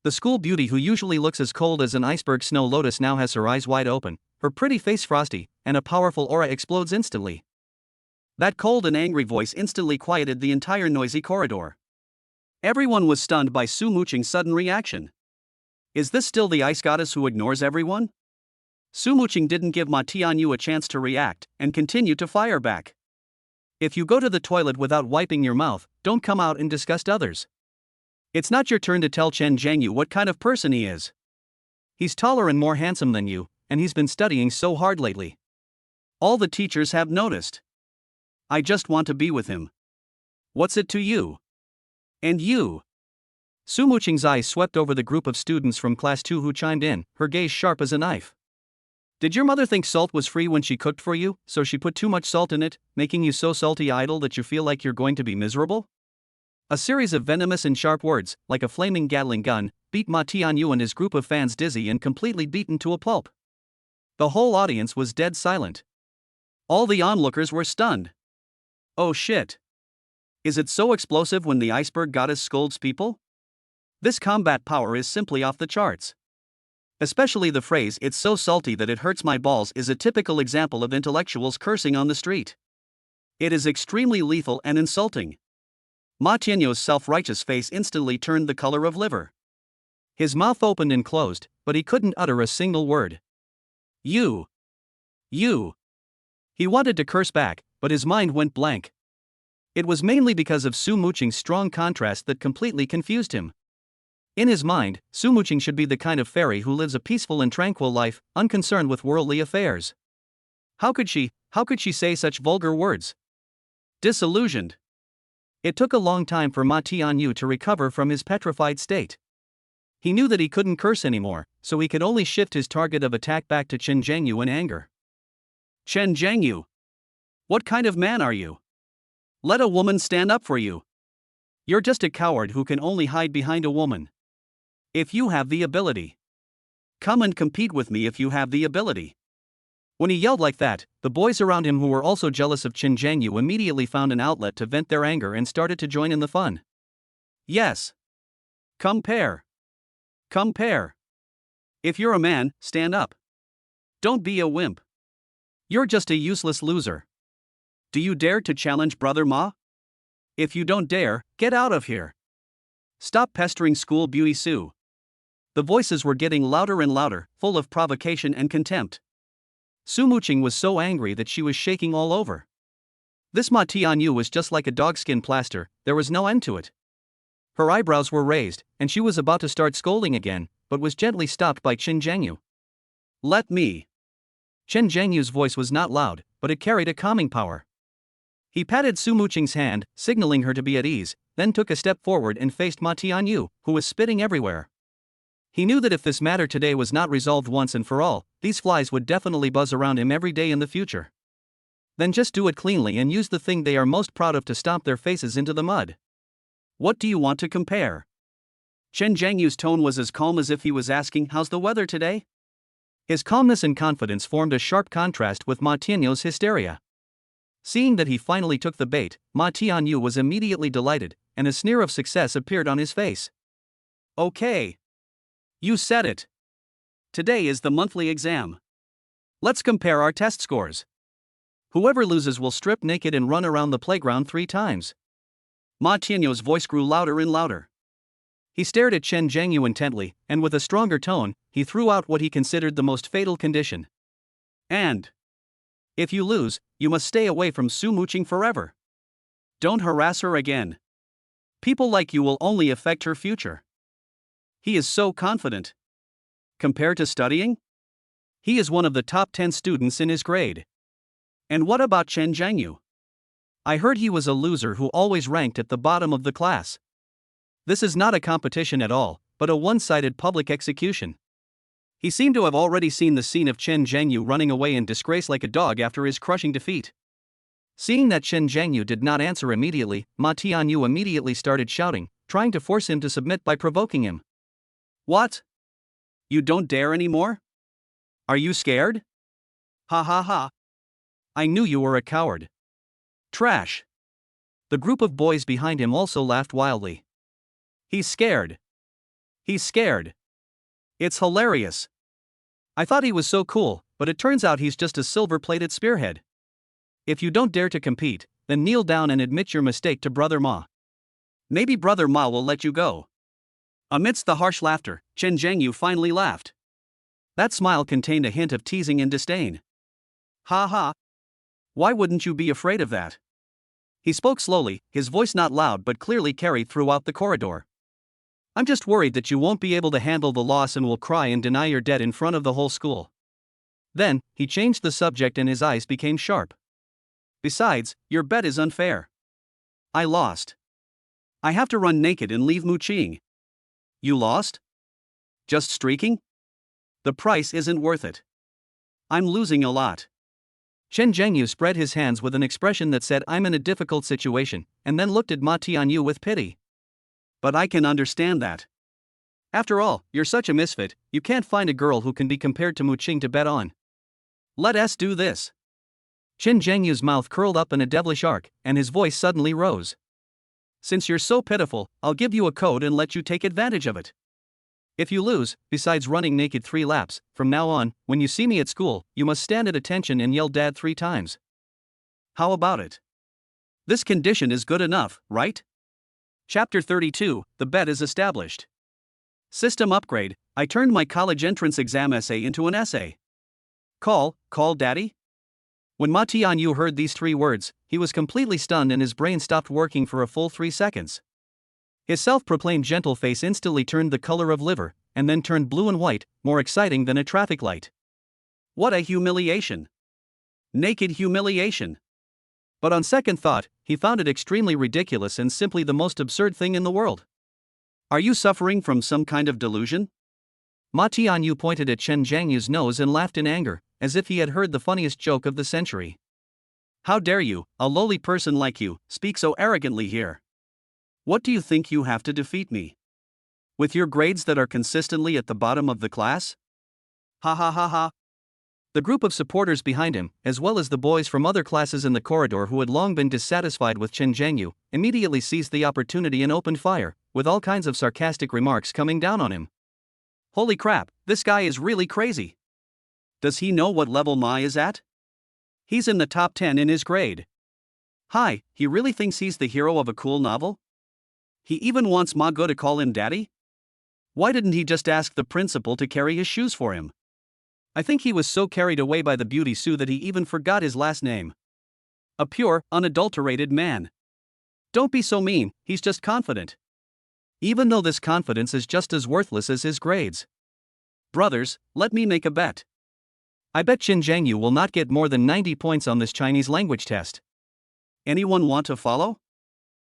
The school beauty who usually looks as cold as an iceberg snow lotus now has her eyes wide open, her pretty face frosty, and a powerful aura explodes instantly. That cold and angry voice instantly quieted the entire noisy corridor. Everyone was stunned by Su Muqing's sudden reaction. Is this still the ice goddess who ignores everyone? Su Muqing didn't give Ma Tianyu a chance to react, and continued to fire back. If you go to the toilet without wiping your mouth, don't come out and disgust others. It's not your turn to tell Chen Jiangyu what kind of person he is. He's taller and more handsome than you, and he's been studying so hard lately. All the teachers have noticed. I just want to be with him. What's it to you? And you? Su Muqing's eyes swept over the group of students from Class 2 who chimed in, her gaze sharp as a knife. Did your mother think salt was free when she cooked for you, so she put too much salt in it, making you so salty idle that you feel like you're going to be miserable? A series of venomous and sharp words, like a flaming Gatling gun, beat Ma Tianyu and his group of fans dizzy and completely beaten to a pulp. The whole audience was dead silent. All the onlookers were stunned. Oh shit. Is it so explosive when the iceberg goddess scolds people? This combat power is simply off the charts. Especially the phrase, "it's so salty that it hurts my balls," is a typical example of intellectuals cursing on the street. It is extremely lethal and insulting. Ma Tianyou's self-righteous face instantly turned the color of liver. His mouth opened and closed, but he couldn't utter a single word. You. He wanted to curse back, but his mind went blank. It was mainly because of Su Muqing's strong contrast that completely confused him. In his mind, Su Muqing should be the kind of fairy who lives a peaceful and tranquil life, unconcerned with worldly affairs. How could she say such vulgar words? Disillusioned. It took a long time for Ma Tianyu to recover from his petrified state. He knew that he couldn't curse anymore, so he could only shift his target of attack back to Chen Zhengyu in anger. Chen Zhengyu, what kind of man are you? Let a woman stand up for you. You're just a coward who can only hide behind a woman. If you have the ability, come and compete with me if you have the ability. When he yelled like that, the boys around him who were also jealous of Chen Zhengyu immediately found an outlet to vent their anger and started to join in the fun. Yes. Compare. If you're a man, stand up. Don't be a wimp. You're just a useless loser. Do you dare to challenge Brother Ma? If you don't dare, get out of here. Stop pestering school beauty Sue. The voices were getting louder and louder, full of provocation and contempt. Su Muqing was so angry that she was shaking all over. This Ma Tianyu was just like a dogskin plaster, there was no end to it. Her eyebrows were raised, and she was about to start scolding again, but was gently stopped by Chen Zhengyu. Let me. Chen Zhengyu's voice was not loud, but it carried a calming power. He patted Su Muqing's hand, signaling her to be at ease, then took a step forward and faced Ma Tianyu, who was spitting everywhere. He knew that if this matter today was not resolved once and for all, these flies would definitely buzz around him every day in the future. Then just do it cleanly and use the thing they are most proud of to stomp their faces into the mud. What do you want to compare? Chen Zhengyu's tone was as calm as if he was asking, "How's the weather today?" His calmness and confidence formed a sharp contrast with Ma Tianyou's hysteria. Seeing that he finally took the bait, Ma Tianyu was immediately delighted, and a sneer of success appeared on his face. Okay. You said it. Today is the monthly exam. Let's compare our test scores. Whoever loses will strip naked and run around the playground 3 times. Ma Tianyou's voice grew louder and louder. He stared at Chen Zhengyu intently, and with a stronger tone, he threw out what he considered the most fatal condition. And if you lose, you must stay away from Su Muqing forever. Don't harass her again. People like you will only affect her future. He is so confident. Compared to studying? He is one of the top 10 students in his grade. And what about Chen Zhengyu? I heard he was a loser who always ranked at the bottom of the class. This is not a competition at all, but a one-sided public execution. He seemed to have already seen the scene of Chen Zhengyu running away in disgrace like a dog after his crushing defeat. Seeing that Chen Zhengyu did not answer immediately, Ma Tianyu immediately started shouting, trying to force him to submit by provoking him. What? You don't dare anymore? Are you scared? Ha ha ha. I knew you were a coward. Trash. The group of boys behind him also laughed wildly. He's scared. It's hilarious. I thought he was so cool, but it turns out he's just a silver-plated spearhead. If you don't dare to compete, then kneel down and admit your mistake to Brother Ma. Maybe Brother Ma will let you go. Amidst the harsh laughter, Chen Zhengyu finally laughed. That smile contained a hint of teasing and disdain. Ha ha. Why wouldn't you be afraid of that? He spoke slowly, his voice not loud but clearly carried throughout the corridor. I'm just worried that you won't be able to handle the loss and will cry and deny your debt in front of the whole school. Then, he changed the subject and his eyes became sharp. Besides, your bet is unfair. I lost. I have to run naked and leave Muqing. You lost? Just streaking? The price isn't worth it. I'm losing a lot. Chen Zhengyu spread his hands with an expression that said, I'm in a difficult situation, and then looked at Ma Tianyu with pity. But I can understand that. After all, you're such a misfit, you can't find a girl who can be compared to Muqing to bet on. Let us do this. Chen Zhengyu's mouth curled up in a devilish arc, and his voice suddenly rose. Since you're so pitiful, I'll give you a code and let you take advantage of it. If you lose, besides running naked 3 laps, from now on, when you see me at school, you must stand at attention and yell Dad 3 times. How about it? This condition is good enough, right? Chapter 32, The Bet is established. System upgrade. I turned my college entrance exam essay into an essay. Call Daddy? When Ma Tianyu heard these 3 words, he was completely stunned and his brain stopped working for a full 3 seconds. His self-proclaimed gentle face instantly turned the color of liver, and then turned blue and white, more exciting than a traffic light. What a humiliation! Naked humiliation! But on second thought, he found it extremely ridiculous and simply the most absurd thing in the world. Are you suffering from some kind of delusion? Ma Tianyu pointed at Chen Jiangyu's nose and laughed in anger, as if he had heard the funniest joke of the century. How dare you, a lowly person like you, speak so arrogantly here? What do you think you have to defeat me? With your grades that are consistently at the bottom of the class? Ha ha ha ha. The group of supporters behind him, as well as the boys from other classes in the corridor who had long been dissatisfied with Chen Jiangyu, immediately seized the opportunity and opened fire, with all kinds of sarcastic remarks coming down on him. Holy crap, this guy is really crazy. Does he know what level Ma is at? He's in the top 10 in his grade. Hi, he really thinks he's the hero of a cool novel? He even wants Ma Go to call him daddy? Why didn't he just ask the principal to carry his shoes for him? I think he was so carried away by the beauty Sue that he even forgot his last name. A pure, unadulterated man. Don't be so mean, he's just confident. Even though this confidence is just as worthless as his grades. Brothers, let me make a bet. I bet Chen Jiangyu will not get more than 90 points on this Chinese language test. Anyone want to follow?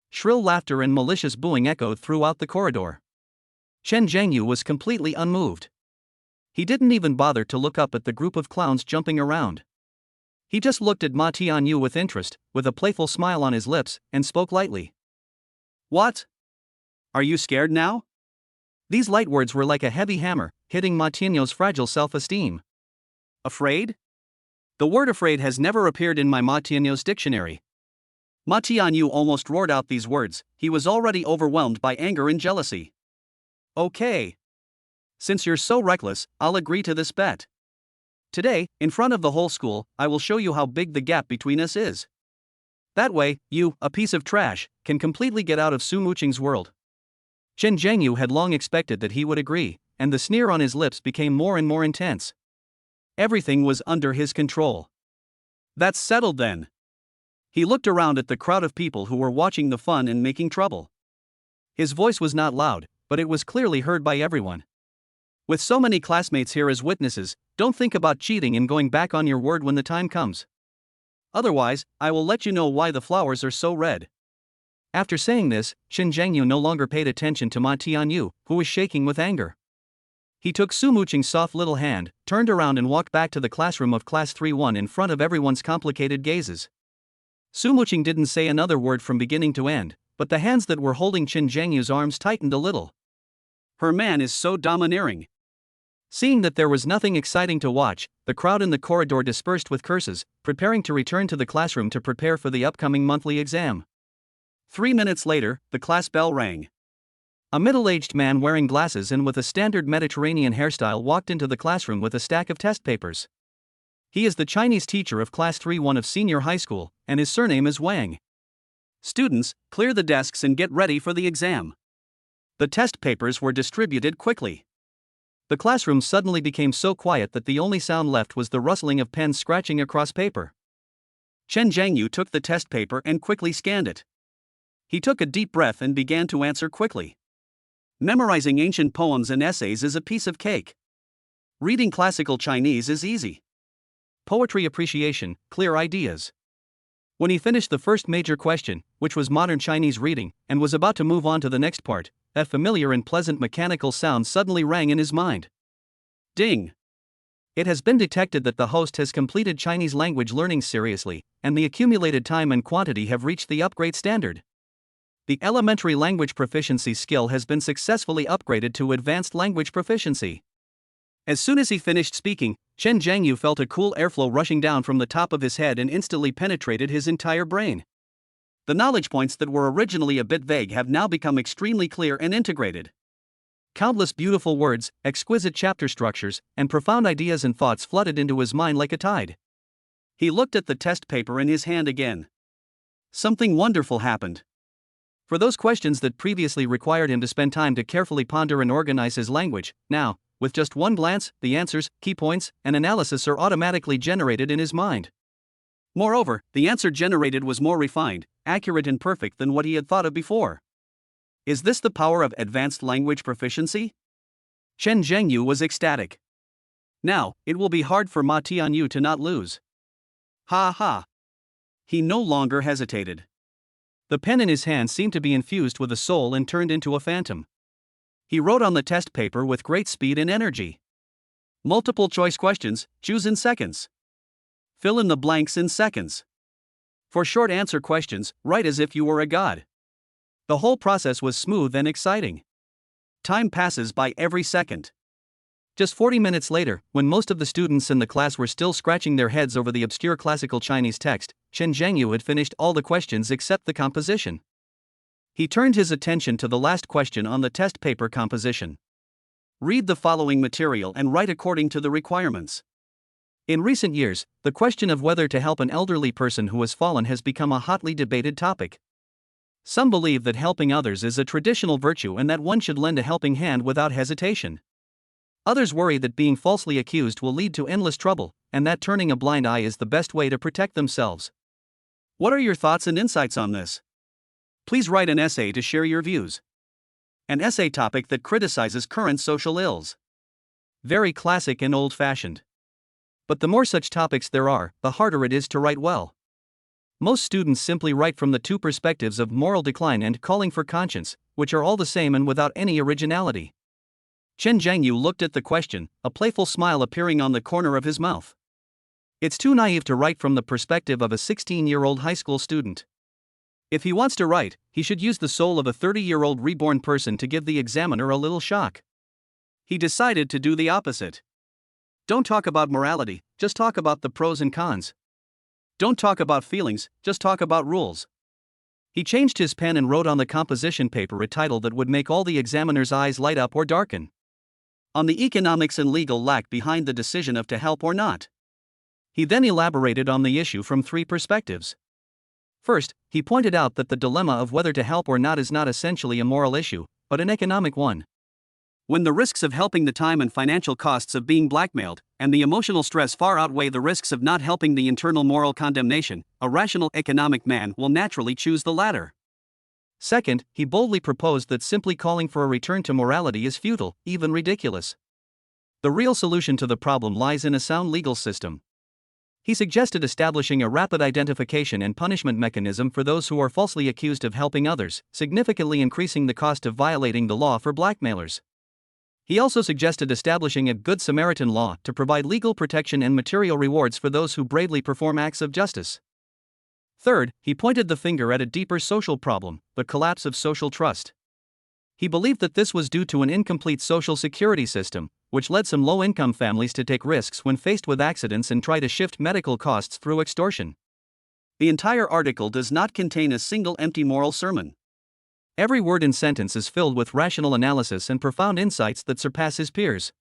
Shrill laughter and malicious booing echoed throughout the corridor. Chen Jiangyu was completely unmoved. He didn't even bother to look up at the group of clowns jumping around. He just looked at Ma Tianyu with interest, with a playful smile on his lips, and spoke lightly. What? Are you scared now? These light words were like a heavy hammer, hitting Ma Tianyu's fragile self-esteem. Afraid? The word afraid has never appeared in my Ma Tianyu's dictionary. Ma Tianyu almost roared out these words. He was already overwhelmed by anger and jealousy. Okay. Since you're so reckless, I'll agree to this bet. Today, in front of the whole school, I will show you how big the gap between us is. That way, you, a piece of trash, can completely get out of Su Muqing's world. Chen Jiangyu had long expected that he would agree, and the sneer on his lips became more and more intense. Everything was under his control. That's settled then. He looked around at the crowd of people who were watching the fun and making trouble. His voice was not loud, but it was clearly heard by everyone. With so many classmates here as witnesses, don't think about cheating and going back on your word when the time comes. Otherwise, I will let you know why the flowers are so red. After saying this, Chen Jiangyu no longer paid attention to Ma Tianyu, who was shaking with anger. He took Su Muqing's soft little hand, turned around and walked back to the classroom of Class 3-1 in front of everyone's complicated gazes. Su Muqing didn't say another word from beginning to end, but the hands that were holding Chen Jiangyu's arms tightened a little. Her man is so domineering. Seeing that there was nothing exciting to watch, the crowd in the corridor dispersed with curses, preparing to return to the classroom to prepare for the upcoming monthly exam. 3 minutes later, the class bell rang. A middle-aged man wearing glasses and with a standard Mediterranean hairstyle walked into the classroom with a stack of test papers. He is the Chinese teacher of Class 3-1 of senior high school, and his surname is Wang. Students, clear the desks and get ready for the exam. The test papers were distributed quickly. The classroom suddenly became so quiet that the only sound left was the rustling of pens scratching across paper. Chen Jiangyu took the test paper and quickly scanned it. He took a deep breath and began to answer quickly. Memorizing ancient poems and essays is a piece of cake. Reading classical Chinese is easy. Poetry appreciation, clear ideas. When he finished the first major question, which was modern Chinese reading, and was about to move on to the next part, that familiar and pleasant mechanical sound suddenly rang in his mind. Ding! It has been detected that the host has completed Chinese language learning seriously, and the accumulated time and quantity have reached the upgrade standard. The elementary language proficiency skill has been successfully upgraded to advanced language proficiency. As soon as he finished speaking, Chen Jiangyu felt a cool airflow rushing down from the top of his head and instantly penetrated his entire brain. The knowledge points that were originally a bit vague have now become extremely clear and integrated. Countless beautiful words, exquisite chapter structures, and profound ideas and thoughts flooded into his mind like a tide. He looked at the test paper in his hand again. Something wonderful happened. For those questions that previously required him to spend time to carefully ponder and organize his language, now, with just one glance, the answers, key points, and analysis are automatically generated in his mind. Moreover, the answer generated was more refined, accurate, and perfect than what he had thought of before. Is this the power of advanced language proficiency? Chen Zhengyu was ecstatic. Now, it will be hard for Ma Tianyu to not lose. Ha ha! He no longer hesitated. The pen in his hand seemed to be infused with a soul and turned into a phantom. He wrote on the test paper with great speed and energy. Multiple choice questions, choose in seconds. Fill in the blanks in seconds. For short answer questions, write as if you were a god. The whole process was smooth and exciting. Time passes by every second. Just 40 minutes later, when most of the students in the class were still scratching their heads over the obscure classical Chinese text, Chen Zhengyu had finished all the questions except the composition. He turned his attention to the last question on the test paper: composition. Read the following material and write according to the requirements. In recent years, the question of whether to help an elderly person who has fallen has become a hotly debated topic. Some believe that helping others is a traditional virtue and that one should lend a helping hand without hesitation. Others worry that being falsely accused will lead to endless trouble, and that turning a blind eye is the best way to protect themselves. What are your thoughts and insights on this? Please write an essay to share your views. An essay topic that criticizes current social ills. Very classic and old-fashioned. But the more such topics there are, the harder it is to write well. Most students simply write from the two perspectives of moral decline and calling for conscience, which are all the same and without any originality. Chen Zhengyu looked at the question, a playful smile appearing on the corner of his mouth. It's too naive to write from the perspective of a 16-year-old high school student. If he wants to write, he should use the soul of a 30-year-old reborn person to give the examiner a little shock. He decided to do the opposite. Don't talk about morality, just talk about the pros and cons. Don't talk about feelings, just talk about rules. He changed his pen and wrote on the composition paper a title that would make all the examiner's eyes light up or darken. On the economics and legal lack behind the decision of to help or not. He then elaborated on the issue from three perspectives. First, he pointed out that the dilemma of whether to help or not is not essentially a moral issue, but an economic one. When the risks of helping, the time and financial costs of being blackmailed, and the emotional stress far outweigh the risks of not helping, the internal moral condemnation, a rational economic man will naturally choose the latter. Second, he boldly proposed that simply calling for a return to morality is futile, even ridiculous. The real solution to the problem lies in a sound legal system. He suggested establishing a rapid identification and punishment mechanism for those who are falsely accused of helping others, significantly increasing the cost of violating the law for blackmailers. He also suggested establishing a Good Samaritan law to provide legal protection and material rewards for those who bravely perform acts of justice. Third, he pointed the finger at a deeper social problem, the collapse of social trust. He believed that this was due to an incomplete social security system, which led some low-income families to take risks when faced with accidents and try to shift medical costs through extortion. The entire article does not contain a single empty moral sermon. Every word and sentence is filled with rational analysis and profound insights that surpass his peers.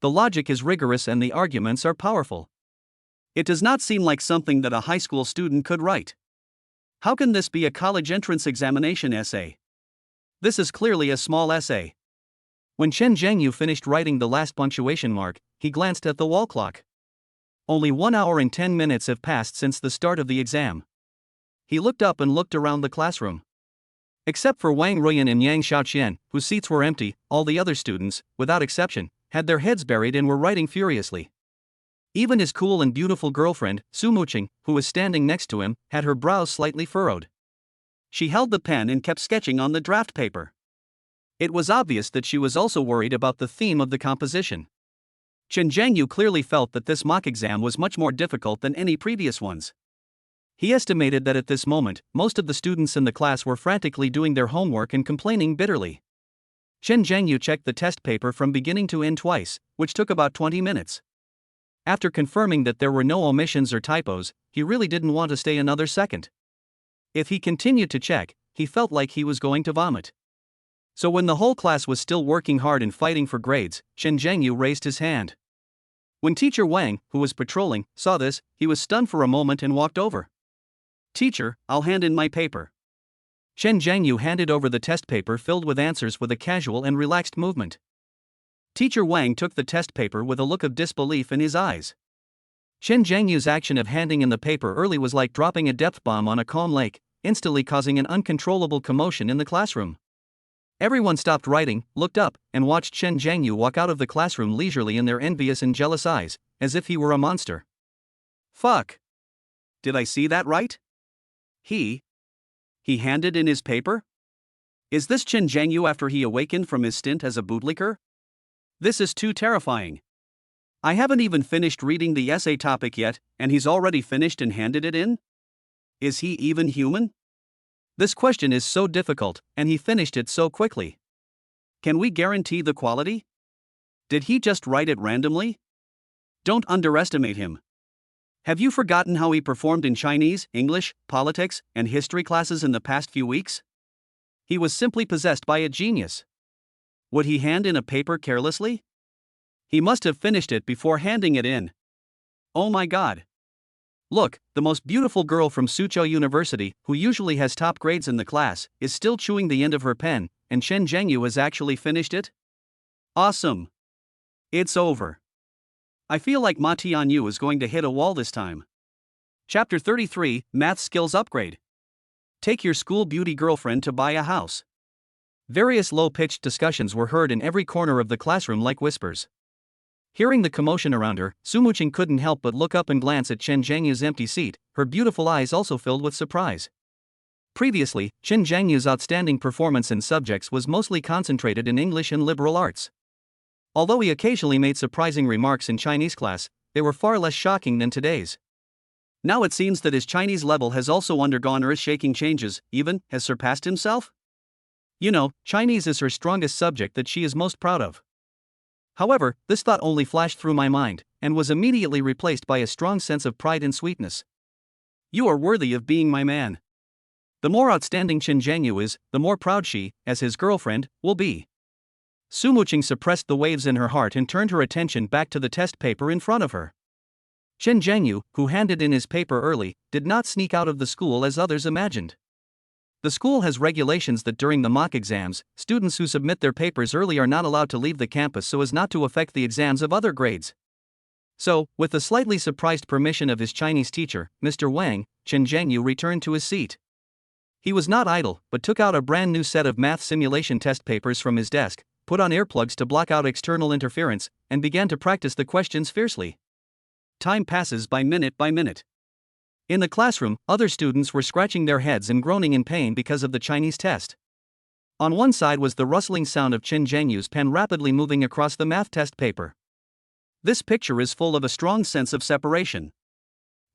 The logic is rigorous and the arguments are powerful. It does not seem like something that a high school student could write. How can this be a college entrance examination essay? This is clearly a small essay. When Chen Zhengyu finished writing the last punctuation mark, he glanced at the wall clock. Only 1 hour and 10 minutes have passed since the start of the exam. He looked up and looked around the classroom. Except for Wang Ruyan and Yang Xiaoqian, whose seats were empty, all the other students, without exception, had their heads buried and were writing furiously. Even his cool and beautiful girlfriend, Su Muqing, who was standing next to him, had her brows slightly furrowed. She held the pen and kept sketching on the draft paper. It was obvious that she was also worried about the theme of the composition. Chen Zhengyu clearly felt that this mock exam was much more difficult than any previous ones. He estimated that at this moment, most of the students in the class were frantically doing their homework and complaining bitterly. Chen Zhengyu checked the test paper from beginning to end twice, which took about 20 minutes. After confirming that there were no omissions or typos, he really didn't want to stay another second. If he continued to check, he felt like he was going to vomit. So when the whole class was still working hard and fighting for grades, Chen Zhengyu raised his hand. When Teacher Wang, who was patrolling, saw this, he was stunned for a moment and walked over. "Teacher, I'll hand in my paper." Chen Zhengyu handed over the test paper filled with answers with a casual and relaxed movement. Teacher Wang took the test paper with a look of disbelief in his eyes. Chen Zhengyu's action of handing in the paper early was like dropping a depth bomb on a calm lake, instantly causing an uncontrollable commotion in the classroom. Everyone stopped writing, looked up, and watched Chen Zhengyu walk out of the classroom leisurely in their envious and jealous eyes, as if he were a monster. Fuck! Did I see that right? He handed in his paper? Is this Chen Zhengyu after he awakened from his stint as a bootlicker? This is too terrifying. I haven't even finished reading the essay topic yet, and he's already finished and handed it in? Is he even human? This question is so difficult, and he finished it so quickly. Can we guarantee the quality? Did he just write it randomly? Don't underestimate him. Have you forgotten how he performed in Chinese, English, politics, and history classes in the past few weeks? He was simply possessed by a genius. Would he hand in a paper carelessly? He must have finished it before handing it in. Oh my god. Look, the most beautiful girl from Suzhou University, who usually has top grades in the class, is still chewing the end of her pen, and Chen Zhengyu has actually finished it? Awesome. It's over. I feel like Ma Tianyu is going to hit a wall this time. Chapter 33, Math Skills Upgrade. Take your school beauty girlfriend to buy a house. Various low-pitched discussions were heard in every corner of the classroom like whispers. Hearing the commotion around her, Sumuching couldn't help but look up and glance at Chen Zhengyu's empty seat, her beautiful eyes also filled with surprise. Previously, Chen Zhengyu's outstanding performance in subjects was mostly concentrated in English and liberal arts. Although he occasionally made surprising remarks in Chinese class, they were far less shocking than today's. Now it seems that his Chinese level has also undergone earth-shaking changes, even has surpassed himself? You know, Chinese is her strongest subject that she is most proud of. However, this thought only flashed through my mind, and was immediately replaced by a strong sense of pride and sweetness. You are worthy of being my man. The more outstanding Chen Zhengyu is, the more proud she, as his girlfriend, will be. Sumuching suppressed the waves in her heart and turned her attention back to the test paper in front of her. Chen Zhengyu, who handed in his paper early, did not sneak out of the school as others imagined. The school has regulations that during the mock exams, students who submit their papers early are not allowed to leave the campus so as not to affect the exams of other grades. So, with the slightly surprised permission of his Chinese teacher, Mr. Wang, Chen Zhengyu returned to his seat. He was not idle, but took out a brand new set of math simulation test papers from his desk, put on earplugs to block out external interference, and began to practice the questions fiercely. Time passes by minute by minute. In the classroom, other students were scratching their heads and groaning in pain because of the Chinese test. On one side was the rustling sound of Chen Zhengyu's pen rapidly moving across the math test paper. This picture is full of a strong sense of separation.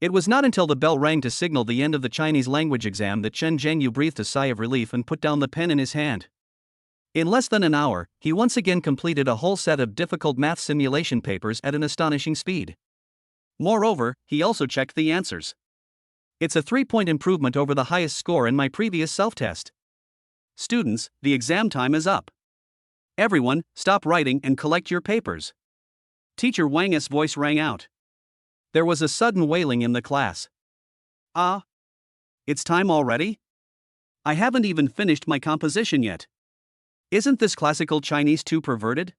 It was not until the bell rang to signal the end of the Chinese language exam that Chen Zhengyu breathed a sigh of relief and put down the pen in his hand. In less than an hour, he once again completed a whole set of difficult math simulation papers at an astonishing speed. Moreover, he also checked the answers. It's a 3-point improvement over the highest score in my previous self-test. Students, the exam time is up. Everyone, stop writing and collect your papers. Teacher Wang's voice rang out. There was a sudden wailing in the class. Ah? It's time already? I haven't even finished my composition yet. Isn't this classical Chinese too perverted?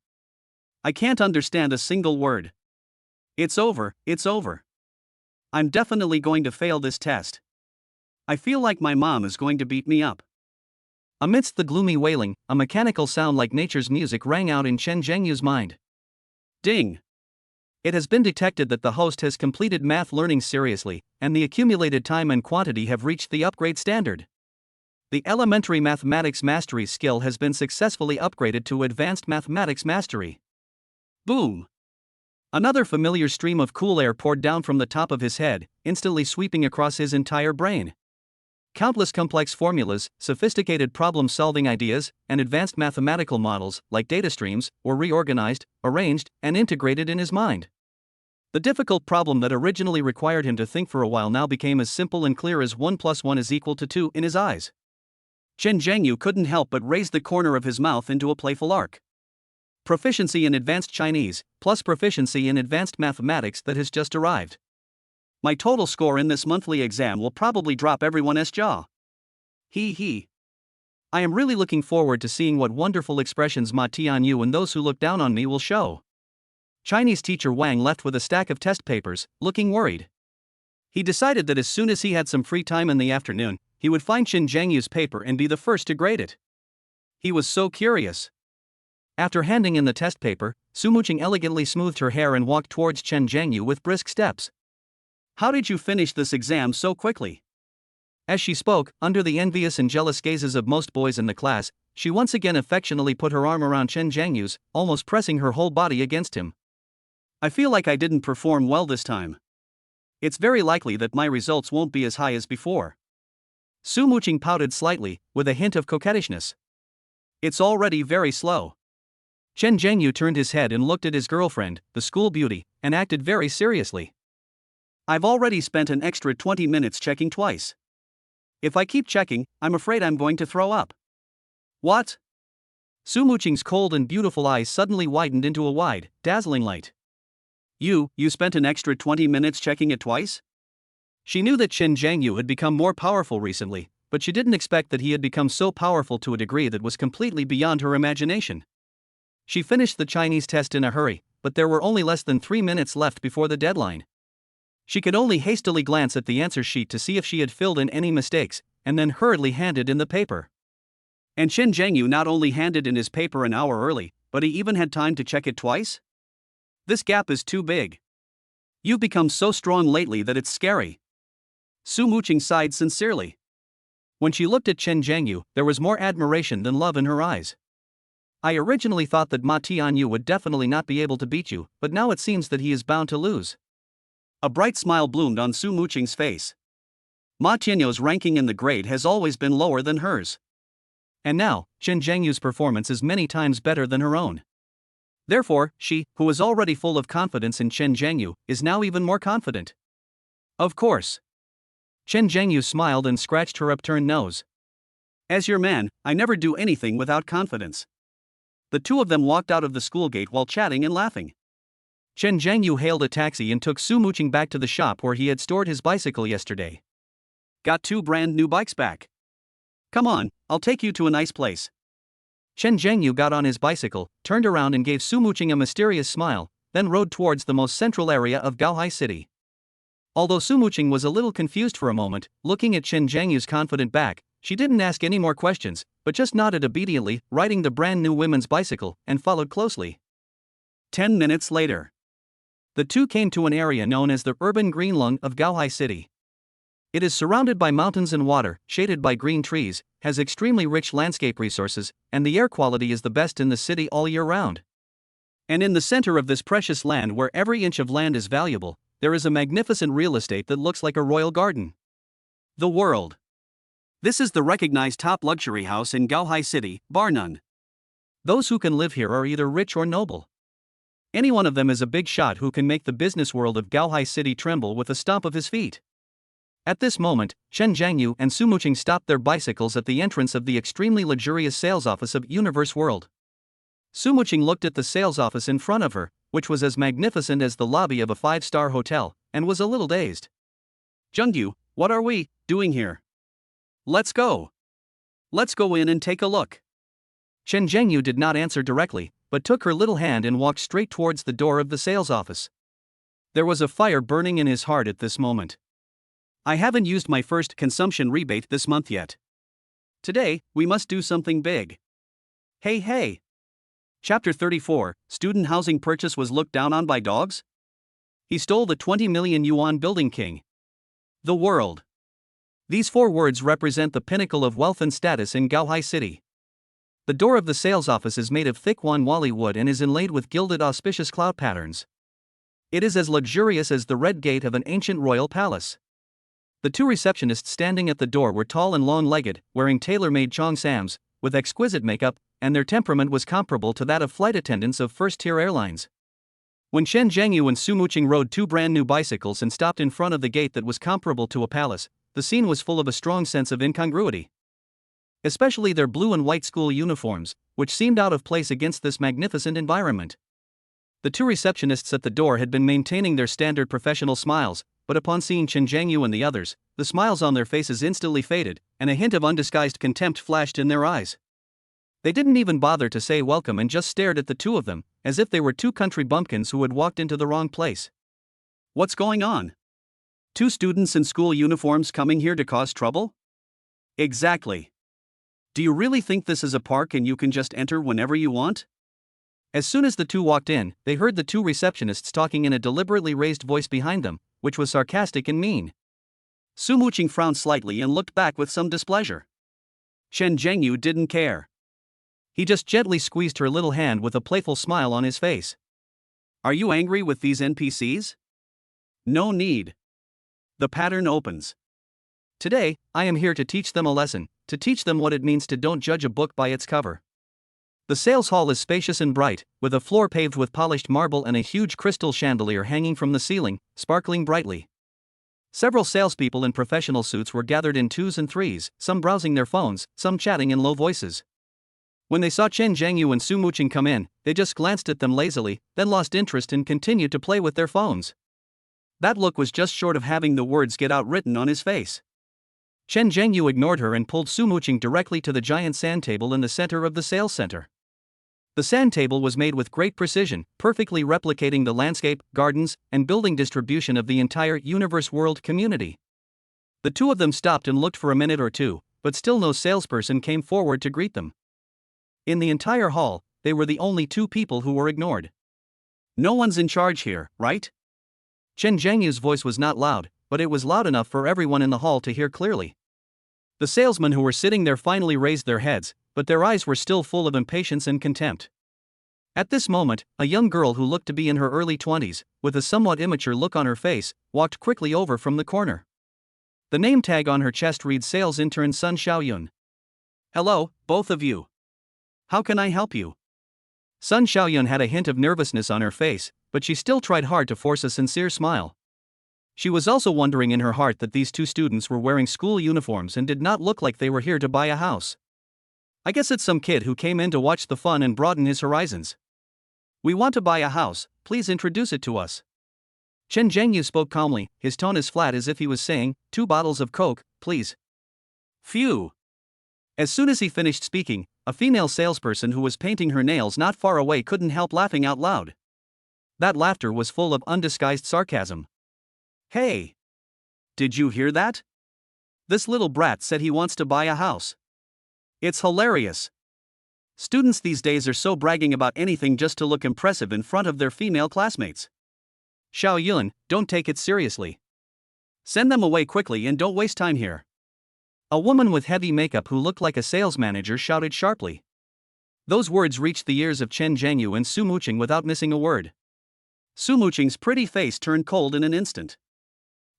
I can't understand a single word. It's over, it's over. I'm definitely going to fail this test. I feel like my mom is going to beat me up. Amidst the gloomy wailing, a mechanical sound like nature's music rang out in Chen Zhengyu's mind. Ding! It has been detected that the host has completed math learning seriously, and the accumulated time and quantity have reached the upgrade standard. The elementary mathematics mastery skill has been successfully upgraded to advanced mathematics mastery. Boom! Another familiar stream of cool air poured down from the top of his head, instantly sweeping across his entire brain. Countless complex formulas, sophisticated problem-solving ideas, and advanced mathematical models, like data streams, were reorganized, arranged, and integrated in his mind. The difficult problem that originally required him to think for a while now became as simple and clear as 1 + 1 is equal to 2 in his eyes. Chen Zhengyu couldn't help but raise the corner of his mouth into a playful arc. Proficiency in advanced Chinese, plus proficiency in advanced mathematics that has just arrived. My total score in this monthly exam will probably drop everyone's jaw. He. I am really looking forward to seeing what wonderful expressions Ma Tianyu and those who look down on me will show. Chinese teacher Wang left with a stack of test papers, looking worried. He decided that as soon as he had some free time in the afternoon, he would find Chen Zhengyu's paper and be the first to grade it. He was so curious. After handing in the test paper, Su Muqing elegantly smoothed her hair and walked towards Chen Zhengyu with brisk steps. How did you finish this exam so quickly? As she spoke, under the envious and jealous gazes of most boys in the class, she once again affectionately put her arm around Chen Zhengyu's, almost pressing her whole body against him. I feel like I didn't perform well this time. It's very likely that my results won't be as high as before. Su Muqing pouted slightly, with a hint of coquettishness. It's already very slow. Chen Zhengyu turned his head and looked at his girlfriend, the school beauty, and acted very seriously. I've already spent an extra 20 minutes checking twice. If I keep checking, I'm afraid I'm going to throw up. What? Su Muqing's cold and beautiful eyes suddenly widened into a wide, dazzling light. You spent an extra 20 minutes checking it twice? She knew that Chen Zhengyu had become more powerful recently, but she didn't expect that he had become so powerful to a degree that was completely beyond her imagination. She finished the Chinese test in a hurry, but there were only less than 3 minutes left before the deadline. She could only hastily glance at the answer sheet to see if she had filled in any mistakes, and then hurriedly handed in the paper. And Chen Zhengyu not only handed in his paper an hour early, but he even had time to check it twice? This gap is too big. You've become so strong lately that it's scary. Su Muqing sighed sincerely. When she looked at Chen Zhengyu, there was more admiration than love in her eyes. I originally thought that Ma Tianyu would definitely not be able to beat you, but now it seems that he is bound to lose. A bright smile bloomed on Su Muqing's face. Ma Tianyu's ranking in the grade has always been lower than hers. And now, Chen Zhengyu's performance is many times better than her own. Therefore, she, who was already full of confidence in Chen Zhengyu, is now even more confident. Of course. Chen Zhengyu smiled and scratched her upturned nose. As your man, I never do anything without confidence. The two of them walked out of the school gate while chatting and laughing. Chen Zhengyu hailed a taxi and took Su Muqing back to the shop where he had stored his bicycle yesterday. Got 2 brand new bikes back. Come on, I'll take you to a nice place. Chen Zhengyu got on his bicycle, turned around and gave Su Muqing a mysterious smile, then rode towards the most central area of Gaohai City. Although Su Muqing was a little confused for a moment, looking at Chen Zhengyu's confident back, she didn't ask any more questions, but just nodded obediently, riding the brand new women's bicycle, and followed closely. 10 minutes later. The two came to an area known as the urban green lung of Gaohai City. It is surrounded by mountains and water, shaded by green trees, has extremely rich landscape resources, and the air quality is the best in the city all year round. And in the center of this precious land where every inch of land is valuable, there is a magnificent real estate that looks like a royal garden. The world. This is the recognized top luxury house in Gaohai City, bar none. Those who can live here are either rich or noble. Any one of them is a big shot who can make the business world of Gaohai City tremble with a stomp of his feet. At this moment, Chen Zhengyu and Su Muqing stopped their bicycles at the entrance of the extremely luxurious sales office of Universe World. Su Muqing looked at the sales office in front of her, which was as magnificent as the lobby of a 5-star hotel, and was a little dazed. Zhengyu, what are we doing here? Let's go. Let's go in and take a look. Chen Zhengyu did not answer directly, but took her little hand and walked straight towards the door of the sales office. There was a fire burning in his heart at this moment. I haven't used my first consumption rebate this month yet. Today, we must do something big. Hey. Chapter 34, Student Housing Purchase Was Looked Down on by Dogs? He stole the 20 million yuan building king. The world. These 4 words represent the pinnacle of wealth and status in Gaohai City. The door of the sales office is made of thick Wanwali wood and is inlaid with gilded auspicious cloud patterns. It is as luxurious as the red gate of an ancient royal palace. The 2 receptionists standing at the door were tall and long-legged, wearing tailor-made cheongsams, with exquisite makeup, and their temperament was comparable to that of flight attendants of first-tier airlines. When Chen Zhengyu and Su Muqing rode two brand new bicycles and stopped in front of the gate that was comparable to a palace, the scene was full of a strong sense of incongruity. Especially their blue and white school uniforms, which seemed out of place against this magnificent environment. The two receptionists at the door had been maintaining their standard professional smiles, but upon seeing Chen Zhengyu and the others, the smiles on their faces instantly faded, and a hint of undisguised contempt flashed in their eyes. They didn't even bother to say welcome and just stared at the two of them, as if they were two country bumpkins who had walked into the wrong place. What's going on? Two students in school uniforms coming here to cause trouble? Exactly. Do you really think this is a park and you can just enter whenever you want? As soon as the two walked in, they heard the two receptionists talking in a deliberately raised voice behind them, which was sarcastic and mean. Su Muqing frowned slightly and looked back with some displeasure. Chen Zhengyu didn't care. He just gently squeezed her little hand with a playful smile on his face. Are you angry with these NPCs? No need. The pattern opens. Today, I am here to teach them a lesson, to teach them what it means to don't judge a book by its cover. The sales hall is spacious and bright, with a floor paved with polished marble and a huge crystal chandelier hanging from the ceiling, sparkling brightly. Several salespeople in professional suits were gathered in twos and threes, some browsing their phones, some chatting in low voices. When they saw Chen Zhengyu and Su Muqing come in, they just glanced at them lazily, then lost interest and continued to play with their phones. That look was just short of having the words get out written on his face. Chen Zhengyu ignored her and pulled Su Muqing directly to the giant sand table in the center of the sales center. The sand table was made with great precision, perfectly replicating the landscape, gardens, and building distribution of the entire universe world community. The two of them stopped and looked for a minute or two, but still no salesperson came forward to greet them. In the entire hall, they were the only two people who were ignored. No one's in charge here, right? Chen Zhengyu's voice was not loud, but it was loud enough for everyone in the hall to hear clearly. The salesmen who were sitting there finally raised their heads, but their eyes were still full of impatience and contempt. At this moment, a young girl who looked to be in her early 20s, with a somewhat immature look on her face, walked quickly over from the corner. The name tag on her chest reads Sales Intern Sun Xiaoyun. Hello, both of you. How can I help you? Sun Xiaoyun had a hint of nervousness on her face, but she still tried hard to force a sincere smile. She was also wondering in her heart that these two students were wearing school uniforms and did not look like they were here to buy a house. I guess it's some kid who came in to watch the fun and broaden his horizons. We want to buy a house, please introduce it to us. Chen Zhengyu spoke calmly, his tone as flat as if he was saying, 2 bottles of Coke, please. Phew. As soon as he finished speaking, a female salesperson who was painting her nails not far away couldn't help laughing out loud. That laughter was full of undisguised sarcasm. Hey! Did you hear that? This little brat said he wants to buy a house. It's hilarious. Students these days are so bragging about anything just to look impressive in front of their female classmates. Xiao Yun, don't take it seriously. Send them away quickly and don't waste time here. A woman with heavy makeup who looked like a sales manager shouted sharply. Those words reached the ears of Chen Zhengyu and Su Muqing without missing a word. Su Muqing's pretty face turned cold in an instant.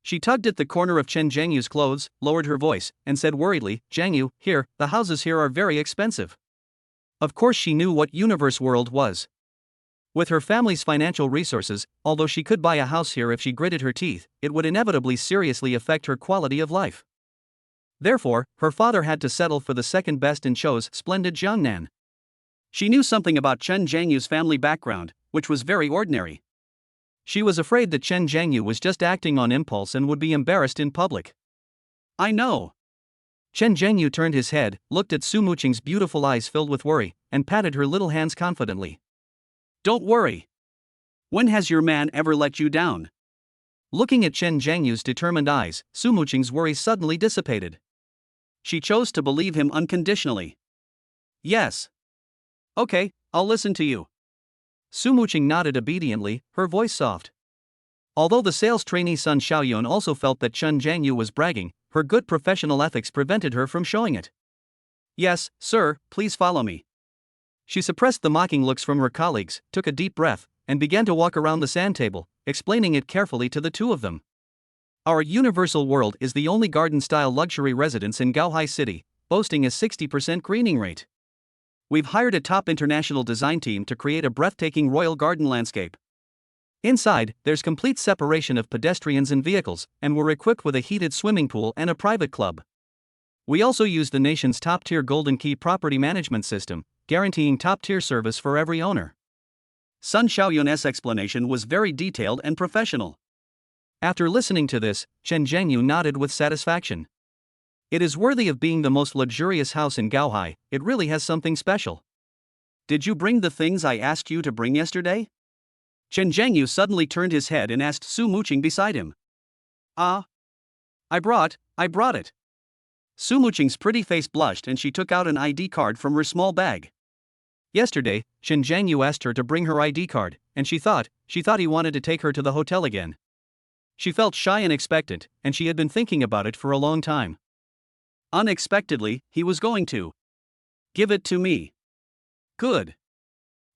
She tugged at the corner of Chen Zhengyu's clothes, lowered her voice, and said worriedly, Zhengyu, here, the houses here are very expensive. Of course she knew what Universe World was. With her family's financial resources, although she could buy a house here if she gritted her teeth, it would inevitably seriously affect her quality of life. Therefore, her father had to settle for the second best and chose splendid Jiangnan. She knew something about Chen Zhengyu's family background, which was very ordinary. She was afraid that Chen Zhengyu was just acting on impulse and would be embarrassed in public. I know. Chen Zhengyu turned his head, looked at Su Muqing's beautiful eyes filled with worry, and patted her little hands confidently. Don't worry. When has your man ever let you down? Looking at Chen Zhengyu's determined eyes, Su Muqing's worry suddenly dissipated. She chose to believe him unconditionally. Yes. Okay, I'll listen to you. Su Muqing nodded obediently, her voice soft. Although the sales trainee Sun Xiaoyun also felt that Chen Zhengyu was bragging, her good professional ethics prevented her from showing it. Yes, sir, please follow me. She suppressed the mocking looks from her colleagues, took a deep breath, and began to walk around the sand table, explaining it carefully to the two of them. Our Universal World is the only garden-style luxury residence in Gaohai City, boasting a 60% greening rate. We've hired a top international design team to create a breathtaking royal garden landscape. Inside, there's complete separation of pedestrians and vehicles, and we're equipped with a heated swimming pool and a private club. We also use the nation's top-tier Golden Key property management system, guaranteeing top-tier service for every owner. Sun Xiaoyun's explanation was very detailed and professional. After listening to this, Chen Zhengyu nodded with satisfaction. It is worthy of being the most luxurious house in Gaohai. It really has something special. Did you bring the things I asked you to bring yesterday? Chen Zhengyu suddenly turned his head and asked Su Muqing beside him. I brought it. Su Muqing's pretty face blushed and she took out an ID card from her small bag. Yesterday, Chen Zhengyu asked her to bring her ID card, and she thought he wanted to take her to the hotel again. She felt shy and expectant, and she had been thinking about it for a long time. Unexpectedly, he was going to give it to me. Good.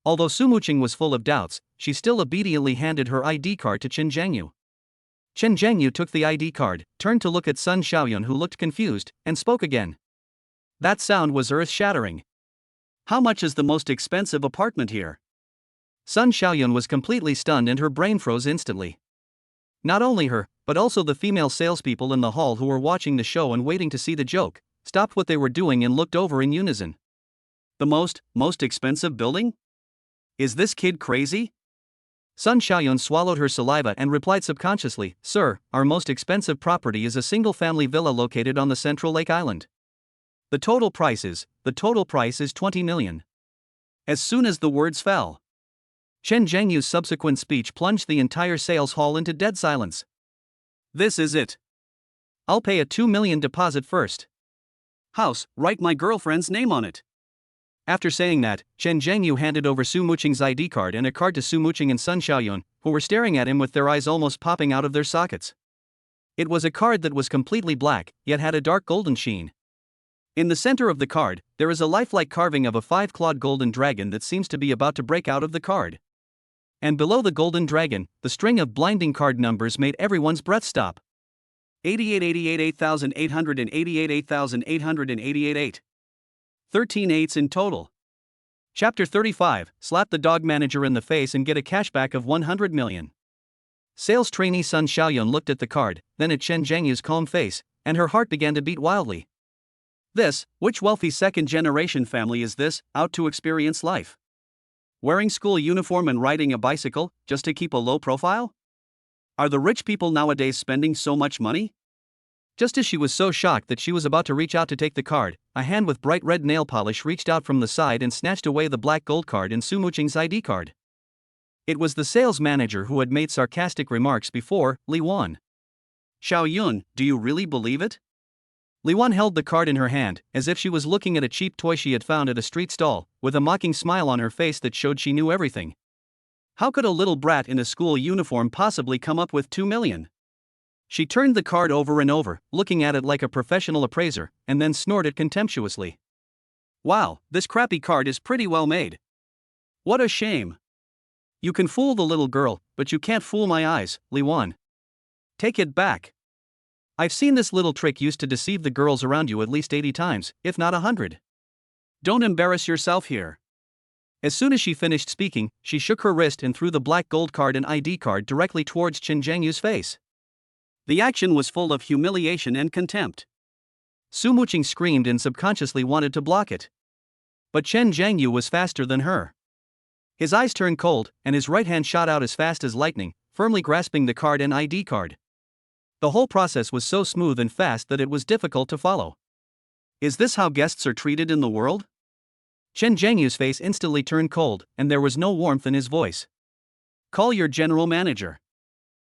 Although Su Muqing was full of doubts, she still obediently handed her ID card to Chen Zhengyu. Chen Zhengyu took the ID card, turned to look at Sun Xiaoyun, who looked confused, and spoke again. That sound was earth-shattering. How much is the most expensive apartment here? Sun Xiaoyun was completely stunned and her brain froze instantly. Not only her, but also the female salespeople in the hall who were watching the show and waiting to see the joke, stopped what they were doing and looked over in unison. The most expensive building? Is this kid crazy? Sun Xiaoyun swallowed her saliva and replied subconsciously, Sir, our most expensive property is a single-family villa located on the Central Lake Island. The total price is 20 million. As soon as the words fell, Chen Zhengyu's subsequent speech plunged the entire sales hall into dead silence. This is it. I'll pay a 2 million deposit first. House, write my girlfriend's name on it. After saying that, Chen Zhengyu handed over Su Muqing's ID card and a card to Su Muqing and Sun Xiaoyun, who were staring at him with their eyes almost popping out of their sockets. It was a card that was completely black, yet had a dark golden sheen. In the center of the card, there is a lifelike carving of a 5-clawed golden dragon that seems to be about to break out of the card. And below the golden dragon, the string of blinding card numbers made everyone's breath stop. 8888 8888 8888 8. 13 8s in total. Chapter 35, Slap the dog manager in the face and get a cashback of 100 million. Sales trainee Sun Xiaoyun looked at the card, then at Chen Zhengyu's calm face, and her heart began to beat wildly. Which wealthy second-generation family is this, out to experience life? Wearing school uniform and riding a bicycle, just to keep a low profile? Are the rich people nowadays spending so much money? Just as she was so shocked that she was about to reach out to take the card, a hand with bright red nail polish reached out from the side and snatched away the black gold card in Su Muqing's ID card. It was the sales manager who had made sarcastic remarks before, Li Wan. Xiaoyun, do you really believe it? Li Wan held the card in her hand, as if she was looking at a cheap toy she had found at a street stall, with a mocking smile on her face that showed she knew everything. How could a little brat in a school uniform possibly come up with 2 million? She turned the card over and over, looking at it like a professional appraiser, and then snorted contemptuously. Wow, this crappy card is pretty well made. What a shame. You can fool the little girl, but you can't fool my eyes, Li Wan. Take it back. I've seen this little trick used to deceive the girls around you at least 80 times, if not 100. Don't embarrass yourself here. As soon as she finished speaking, she shook her wrist and threw the black gold card and ID card directly towards Chen Zhengyu's face. The action was full of humiliation and contempt. Su Muqing screamed and subconsciously wanted to block it. But Chen Zhengyu was faster than her. His eyes turned cold, and his right hand shot out as fast as lightning, firmly grasping the card and ID card. The whole process was so smooth and fast that it was difficult to follow. Is this how guests are treated in the world? Chen Zhengyu's face instantly turned cold, and there was no warmth in his voice. Call your general manager.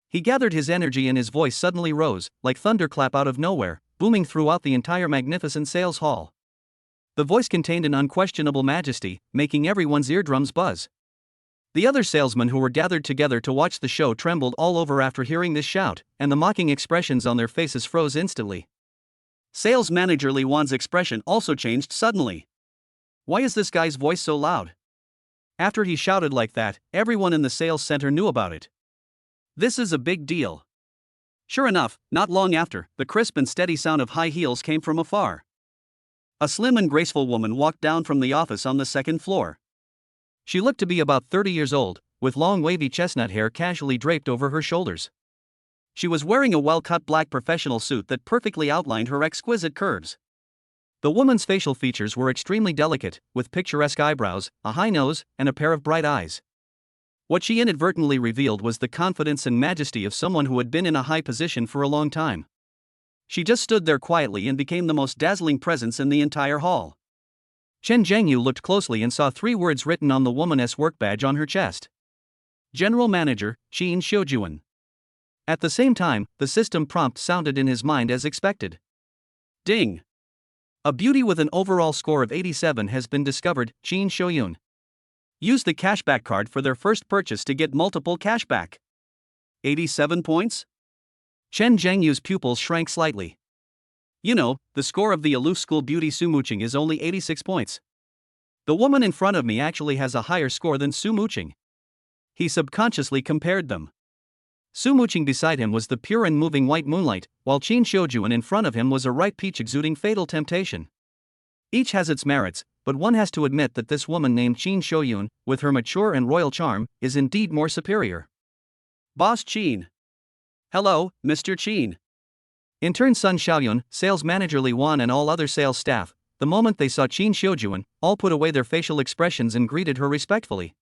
He gathered his energy and his voice suddenly rose, like thunderclap out of nowhere, booming throughout the entire magnificent sales hall. The voice contained an unquestionable majesty, making everyone's eardrums buzz. The other salesmen who were gathered together to watch the show trembled all over after hearing this shout, and the mocking expressions on their faces froze instantly. Sales manager Li Wan's expression also changed suddenly. Why is this guy's voice so loud? After he shouted like that, everyone in the sales center knew about it. This is a big deal. Sure enough, not long after, the crisp and steady sound of high heels came from afar. A slim and graceful woman walked down from the office on the second floor. She looked to be about 30 years old, with long wavy chestnut hair casually draped over her shoulders. She was wearing a well-cut black professional suit that perfectly outlined her exquisite curves. The woman's facial features were extremely delicate, with picturesque eyebrows, a high nose, and a pair of bright eyes. What she inadvertently revealed was the confidence and majesty of someone who had been in a high position for a long time. She just stood there quietly and became the most dazzling presence in the entire hall. Chen Zhengyu looked closely and saw 3 words written on the woman's work badge on her chest. General Manager, Qin Shoujuan. At the same time, the system prompt sounded in his mind as expected. Ding! A beauty with an overall score of 87 has been discovered, Qin Shouyun. Use the cashback card for their first purchase to get multiple cashback. 87 points? Chen Zhengyu's pupils shrank slightly. You know, the score of the aloof school beauty Su Muqing is only 86 points. The woman in front of me actually has a higher score than Su Muqing. He subconsciously compared them. Su Muqing beside him was the pure and moving white moonlight, while Qin Shoujuan in front of him was a ripe peach exuding fatal temptation. Each has its merits, but one has to admit that this woman named Qin Shouyun, with her mature and royal charm, is indeed more superior. Boss Qin. Hello, Mr. Qin. In turn, Sun Xiaoyun, sales manager Li Wan, and all other sales staff, the moment they saw Qin Shoujuan, all put away their facial expressions and greeted her respectfully.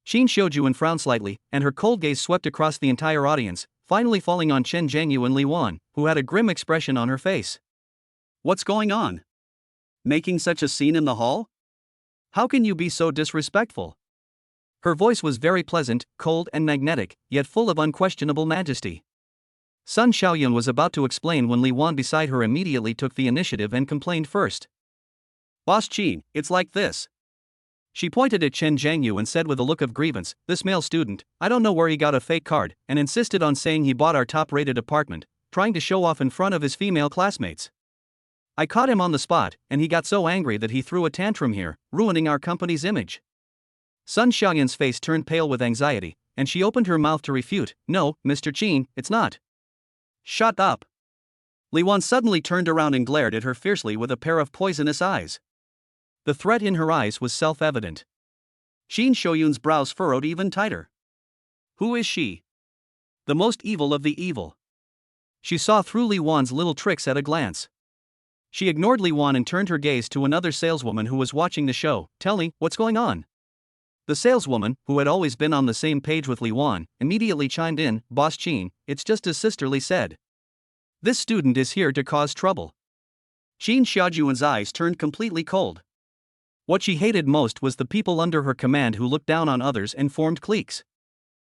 Qin Shoujuan frowned slightly, and her cold gaze swept across the entire audience, finally falling on Chen Zhengyu and Li Wan, who had a grim expression on her face. What's going on? Making such a scene in the hall? How can you be so disrespectful? Her voice was very pleasant, cold and magnetic, yet full of unquestionable majesty. Sun Xiaoyun was about to explain when Li Wan beside her immediately took the initiative and complained first. Boss Qin, it's like this. She pointed at Chen Zhengyu and said with a look of grievance, this male student, I don't know where he got a fake card, and insisted on saying he bought our top-rated apartment, trying to show off in front of his female classmates. I caught him on the spot, and he got so angry that he threw a tantrum here, ruining our company's image. Sun Xiaoyun's face turned pale with anxiety, and she opened her mouth to refute, no, Mr. Qin, it's not. Shut up. Li Wan suddenly turned around and glared at her fiercely with a pair of poisonous eyes. The threat in her eyes was self-evident. Qin Shouyun's brows furrowed even tighter. Who is she? The most evil of the evil. She saw through Li Wan's little tricks at a glance. She ignored Li Wan and turned her gaze to another saleswoman who was watching the show. Tell me, what's going on? The saleswoman, who had always been on the same page with Li Wan, immediately chimed in, Boss Qin, it's just as Sister Li said. This student is here to cause trouble. Qin Xiaojuan's eyes turned completely cold. What she hated most was the people under her command who looked down on others and formed cliques.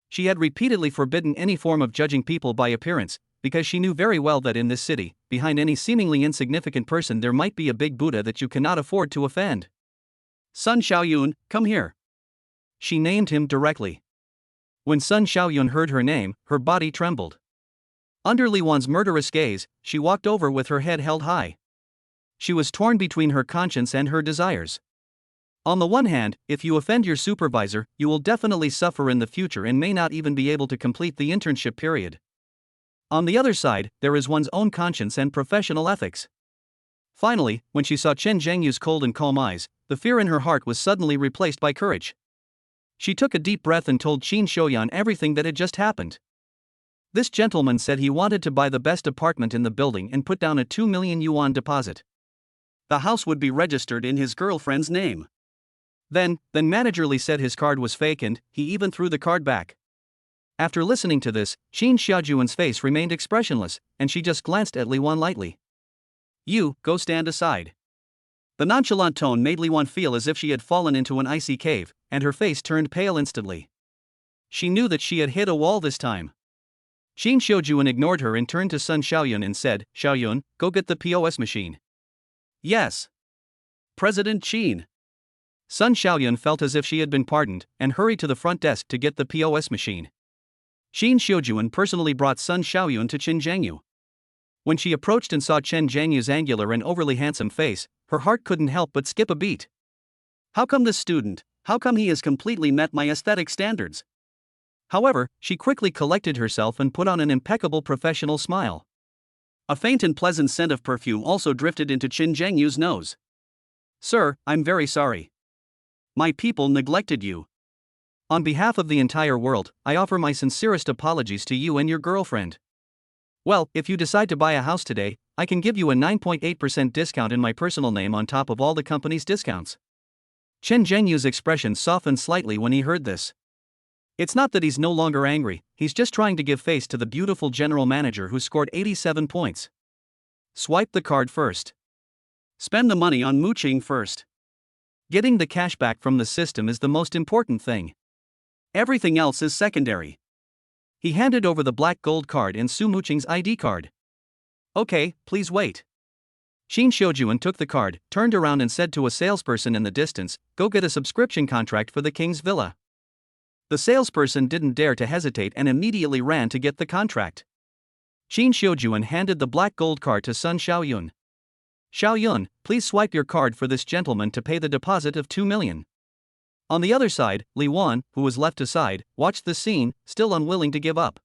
She had repeatedly forbidden any form of judging people by appearance, because she knew very well that in this city, behind any seemingly insignificant person there might be a big Buddha that you cannot afford to offend. Sun Xiaoyun, come here. She named him directly. When Sun Xiaoyun heard her name, her body trembled. Under Li Wan's murderous gaze, she walked over with her head held high. She was torn between her conscience and her desires. On the one hand, if you offend your supervisor, you will definitely suffer in the future and may not even be able to complete the internship period. On the other side, there is one's own conscience and professional ethics. Finally, when she saw Chen Zhengyu's cold and calm eyes, the fear in her heart was suddenly replaced by courage. She took a deep breath and told Qin Shouyun everything that had just happened. This gentleman said he wanted to buy the best apartment in the building and put down a 2 million yuan deposit. The house would be registered in his girlfriend's name. Then Manager Li said his card was fake and he even threw the card back. After listening to this, Qin Xiaojuan's face remained expressionless, and she just glanced at Li Wan lightly. You, go stand aside. The nonchalant tone made Li Wan feel as if she had fallen into an icy cave, and her face turned pale instantly. She knew that she had hit a wall this time. Qin Shoujuan ignored her and turned to Sun Xiaoyun and said, Xiaoyun, go get the POS machine. Yes. President Qin. Sun Xiaoyun felt as if she had been pardoned, and hurried to the front desk to get the POS machine. Qin Shoujuan personally brought Sun Xiaoyun to Chen Zhengyu. When she approached and saw Chen Zhengyu's angular and overly handsome face, her heart couldn't help but skip a beat. How come this student, how come he has completely met my aesthetic standards? However, she quickly collected herself and put on an impeccable professional smile. A faint and pleasant scent of perfume also drifted into Chen Zhengyu's nose. Sir, I'm very sorry. My people neglected you. On behalf of the entire world, I offer my sincerest apologies to you and your girlfriend. Well, if you decide to buy a house today, I can give you a 9.8% discount in my personal name on top of all the company's discounts. Chen Zhengyu's expression softened slightly when he heard this. It's not that he's no longer angry, he's just trying to give face to the beautiful general manager who scored 87 points. Swipe the card first. Spend the money on mooching first. Getting the cash back from the system is the most important thing. Everything else is secondary. He handed over the black gold card and Su Muqing's ID card. Okay, please wait. Qin Xiujuan took the card, turned around and said to a salesperson in the distance, "Go get a subscription contract for the king's villa." The salesperson didn't dare to hesitate and immediately ran to get the contract. Qin Xiujuan handed the black gold card to Sun Xiaoyun. "Xiaoyun, please swipe your card for this gentleman to pay the deposit of 2 million. On the other side, Li Wan, who was left aside, watched the scene, still unwilling to give up.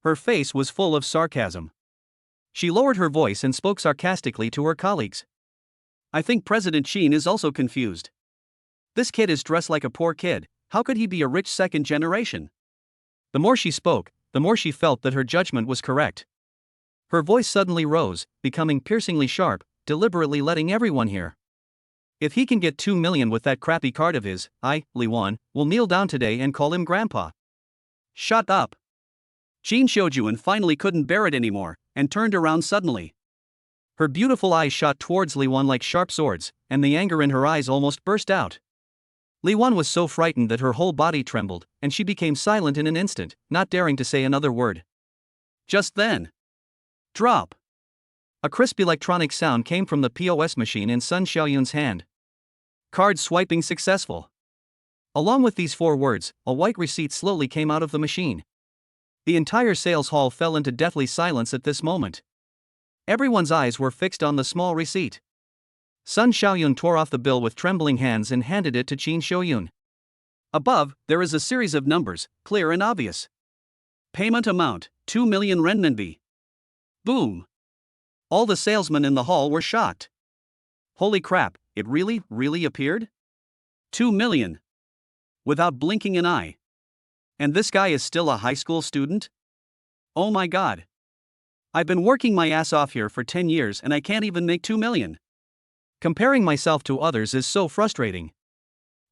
Her face was full of sarcasm. She lowered her voice and spoke sarcastically to her colleagues. "I think President Qin is also confused. This kid is dressed like a poor kid, how could he be a rich second generation?" The more she spoke, the more she felt that her judgment was correct. Her voice suddenly rose, becoming piercingly sharp, deliberately letting everyone hear. "If he can get 2 million with that crappy card of his, I, Li Wan, will kneel down today and call him grandpa." "Shut up." Qin Xiujuan finally couldn't bear it anymore, and turned around suddenly. Her beautiful eyes shot towards Li Wan like sharp swords, and the anger in her eyes almost burst out. Li Wan was so frightened that her whole body trembled, and she became silent in an instant, not daring to say another word. Just then, drop! A crisp electronic sound came from the POS machine in Sun Xiaoyun's hand. "Card swiping successful." Along with these 4 words, a white receipt slowly came out of the machine. The entire sales hall fell into deathly silence at this moment. Everyone's eyes were fixed on the small receipt. Sun Xiaoyun tore off the bill with trembling hands and handed it to Qin Xiujuan. Above, there is a series of numbers, clear and obvious. Payment amount, 2 million renminbi. Boom! All the salesmen in the hall were shocked. Holy crap, it really appeared? 2 million. Without blinking an eye. And this guy is still a high school student? Oh my god. I've been working my ass off here for 10 years and I can't even make 2 million. Comparing myself to others is so frustrating.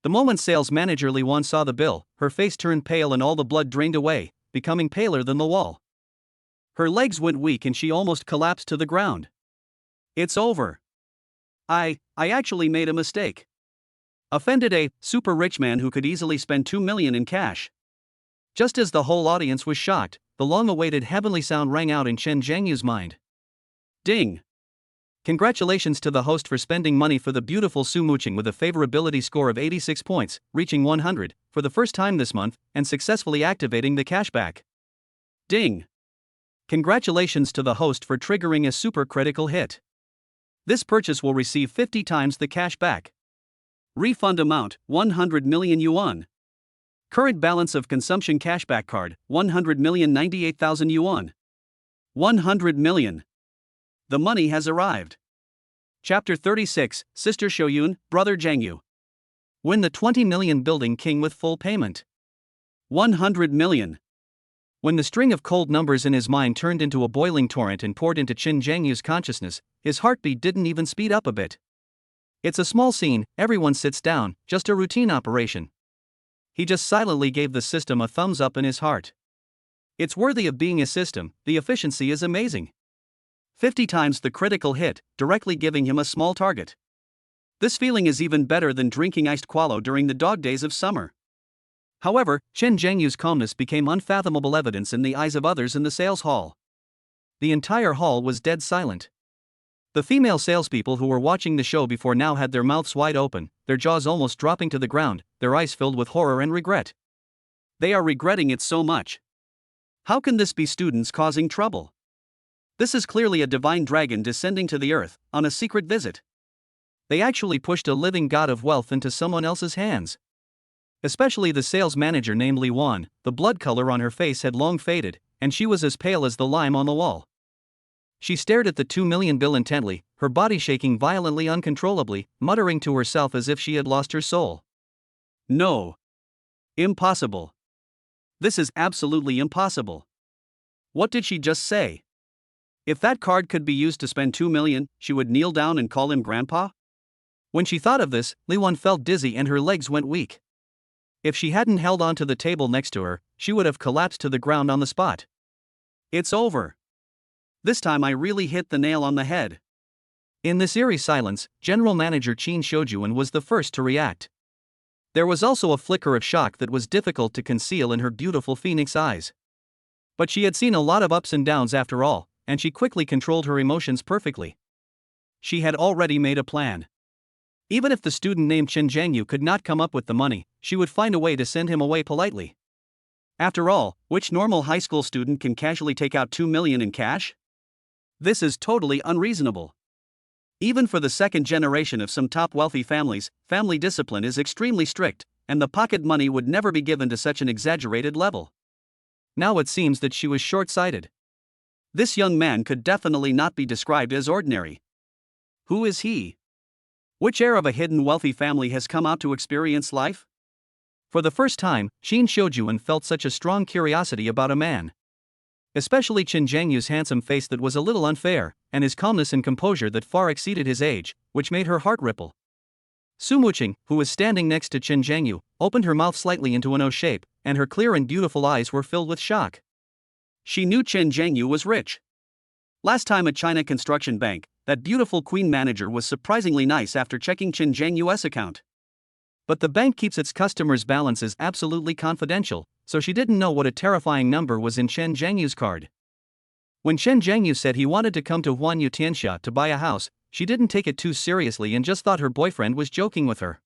The moment sales manager Li Wan saw the bill, her face turned pale and all the blood drained away, becoming paler than the wall. Her legs went weak and she almost collapsed to the ground. It's over. I actually made a mistake. Offended a super rich man who could easily spend 2 million in cash. Just as the whole audience was shocked, the long-awaited heavenly sound rang out in Chen Zhengyu's mind. Ding! Congratulations to the host for spending money for the beautiful Su Muqing with a favorability score of 86 points, reaching 100, for the first time this month, and successfully activating the cashback. Ding! Congratulations to the host for triggering a super critical hit. This purchase will receive 50 times the cash back. Refund amount, 100 million yuan. Current balance of consumption cashback card, 100,098,000 yuan. 100 million. The money has arrived. Chapter 36, Sister Xiaoyun, Brother Zhengyu. Win the 20 million building king with full payment. 100 million. When the string of cold numbers in his mind turned into a boiling torrent and poured into Qin Zhengyu's consciousness, his heartbeat didn't even speed up a bit. It's a small scene, everyone sits down, just a routine operation. He just silently gave the system a thumbs up in his heart. It's worthy of being a system, the efficiency is amazing. 50 times the critical hit, directly giving him a small target. This feeling is even better than drinking iced qualo during the dog days of summer. However, Chen Zhengyu's calmness became unfathomable evidence in the eyes of others in the sales hall. The entire hall was dead silent. The female salespeople who were watching the show before now had their mouths wide open, their jaws almost dropping to the ground, their eyes filled with horror and regret. They are regretting it so much. How can this be students causing trouble? This is clearly a divine dragon descending to the earth, on a secret visit. They actually pushed a living god of wealth into someone else's hands. Especially the sales manager named Li Wan, the blood color on her face had long faded, and she was as pale as the lime on the wall. She stared at the 2 million bill intently, her body shaking violently uncontrollably, muttering to herself as if she had lost her soul. No. Impossible. This is absolutely impossible. What did she just say? If that card could be used to spend 2 million, she would kneel down and call him grandpa? When she thought of this, Li-wan felt dizzy and her legs went weak. If she hadn't held on to the table next to her, she would have collapsed to the ground on the spot. It's over. This time I really hit the nail on the head. In this eerie silence, General Manager Qin Shoujuan was the first to react. There was also a flicker of shock that was difficult to conceal in her beautiful phoenix eyes. But she had seen a lot of ups and downs after all, and she quickly controlled her emotions perfectly. She had already made a plan. Even if the student named Chen Zhangyu could not come up with the money, she would find a way to send him away politely. After all, which normal high school student can casually take out 2 million in cash? This is totally unreasonable. Even for the second generation of some top wealthy families, family discipline is extremely strict, and the pocket money would never be given to such an exaggerated level. Now it seems that she was short-sighted. This young man could definitely not be described as ordinary. Who is he? Which heir of a hidden wealthy family has come out to experience life? For the first time, Qin Shoujuan felt such a strong curiosity about a man. Especially Chen Zhangyu's handsome face that was a little unfair, and his calmness and composure that far exceeded his age, which made her heart ripple. Su Muqing, who was standing next to Chen Zhangyu, opened her mouth slightly into an O shape, and her clear and beautiful eyes were filled with shock. She knew Chen Zhangyu was rich. Last time at China Construction Bank, that beautiful queen manager was surprisingly nice after checking Chen Zhangyu's account. But the bank keeps its customers' balances absolutely confidential, so she didn't know what a terrifying number was in Chen Zhangyu's card. When Chen Zhangyu said he wanted to come to Huanyu Tianxia to buy a house, she didn't take it too seriously and just thought her boyfriend was joking with her.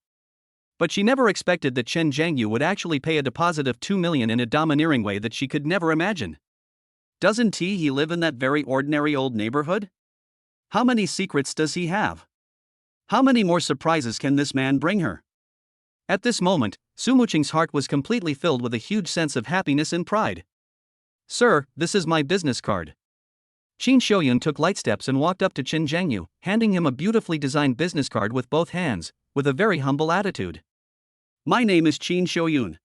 But she never expected that Chen Zhangyu would actually pay a deposit of 2 million in a domineering way that she could never imagine. Doesn't he live in that very ordinary old neighborhood? How many secrets does he have? How many more surprises can this man bring her? At this moment, Su Muqing's heart was completely filled with a huge sense of happiness and pride. Sir, this is my business card. Qin Shoujuan took light steps and walked up to Chen Zhangyu, handing him a beautifully designed business card with both hands, with a very humble attitude. My name is Qin Shoujuan.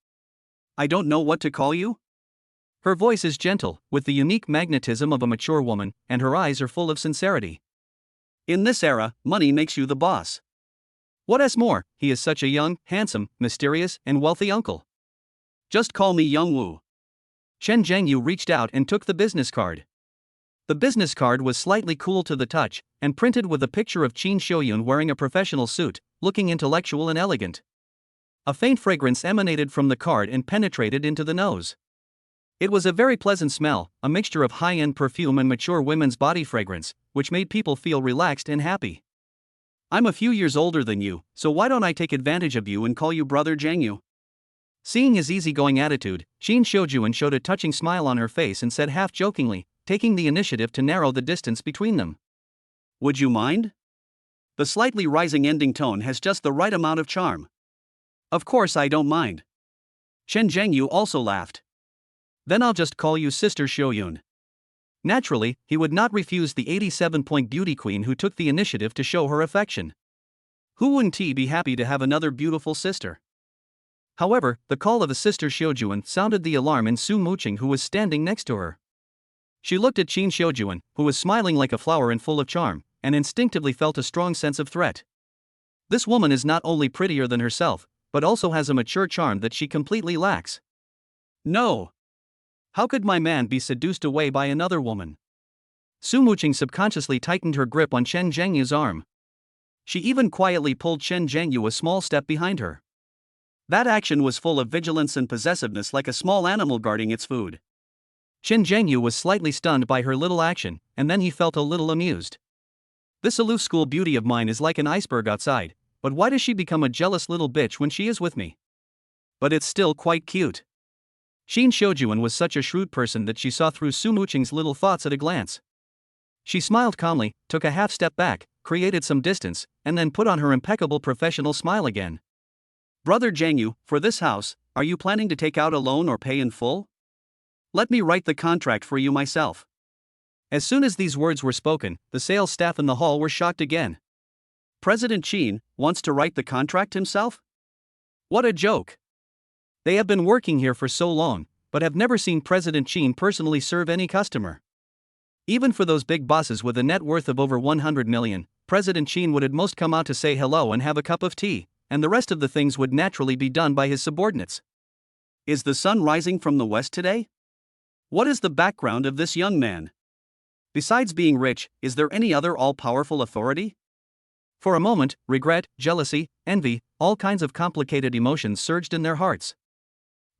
I don't know what to call you? Her voice is gentle, with the unique magnetism of a mature woman, and her eyes are full of sincerity. In this era, money makes you the boss. What's more, he is such a young, handsome, mysterious, and wealthy uncle. Just call me Young Wu. Chen Zhangyu reached out and took the business card. The business card was slightly cool to the touch, and printed with a picture of Qin Shoujuan wearing a professional suit, looking intellectual and elegant. A faint fragrance emanated from the card and penetrated into the nose. It was a very pleasant smell, a mixture of high-end perfume and mature women's body fragrance, which made people feel relaxed and happy. I'm a few years older than you, so why don't I take advantage of you and call you Brother Zhangyu? Seeing his easygoing attitude, Qin Shoujuan showed a touching smile on her face and said half-jokingly, taking the initiative to narrow the distance between them. Would you mind? The slightly rising ending tone has just the right amount of charm. Of course I don't mind. Chen Zhangyu also laughed. Then I'll just call you Sister Shoujuan. Naturally, he would not refuse the 87-point beauty queen who took the initiative to show her affection. Who wouldn't he be happy to have another beautiful sister? However, the call of a Sister Shoujuan sounded the alarm in Su Muqing, who was standing next to her. She looked at Qin Shoujuan, who was smiling like a flower and full of charm, and instinctively felt a strong sense of threat. This woman is not only prettier than herself, but also has a mature charm that she completely lacks. No! How could my man be seduced away by another woman? Su Muqing subconsciously tightened her grip on Chen Zhangyu's arm. She even quietly pulled Chen Zhangyu a small step behind her. That action was full of vigilance and possessiveness, like a small animal guarding its food. Chen Zhangyu was slightly stunned by her little action, and then he felt a little amused. This aloof school beauty of mine is like an iceberg outside, but why does she become a jealous little bitch when she is with me? But it's still quite cute. Qin Shoujuan was such a shrewd person that she saw through Su Muqing's little thoughts at a glance. She smiled calmly, took a half step back, created some distance, and then put on her impeccable professional smile again. Brother Zhangyu, for this house, are you planning to take out a loan or pay in full? Let me write the contract for you myself. As soon as these words were spoken, the sales staff in the hall were shocked again. President Qin wants to write the contract himself? What a joke! They have been working here for so long, but have never seen President Qin personally serve any customer. Even for those big bosses with a net worth of over 100 million, President Qin would at most come out to say hello and have a cup of tea, and the rest of the things would naturally be done by his subordinates. Is the sun rising from the west today? What is the background of this young man? Besides being rich, is there any other all-powerful authority? For a moment, regret, jealousy, envy, all kinds of complicated emotions surged in their hearts.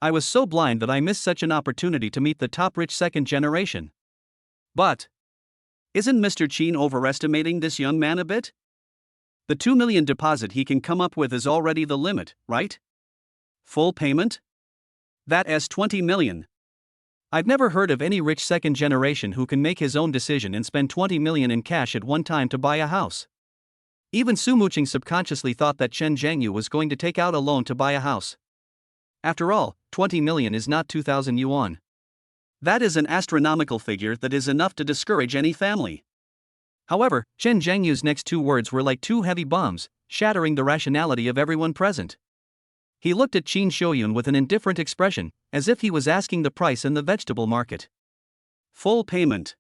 I was so blind that I missed such an opportunity to meet the top rich second generation. But isn't Mr. Qin overestimating this young man a bit? The 2 million deposit he can come up with is already the limit, right? Full payment? That's 20 million. I've never heard of any rich second generation who can make his own decision and spend 20 million in cash at one time to buy a house. Even Su Muqing subconsciously thought that Chen Zhengyu was going to take out a loan to buy a house. After all, 20 million is not 2,000 yuan. That is an astronomical figure that is enough to discourage any family. However, Chen Zhengyu's next two words were like two heavy bombs, shattering the rationality of everyone present. He looked at Qin Shouyun with an indifferent expression, as if he was asking the price in the vegetable market. Full payment.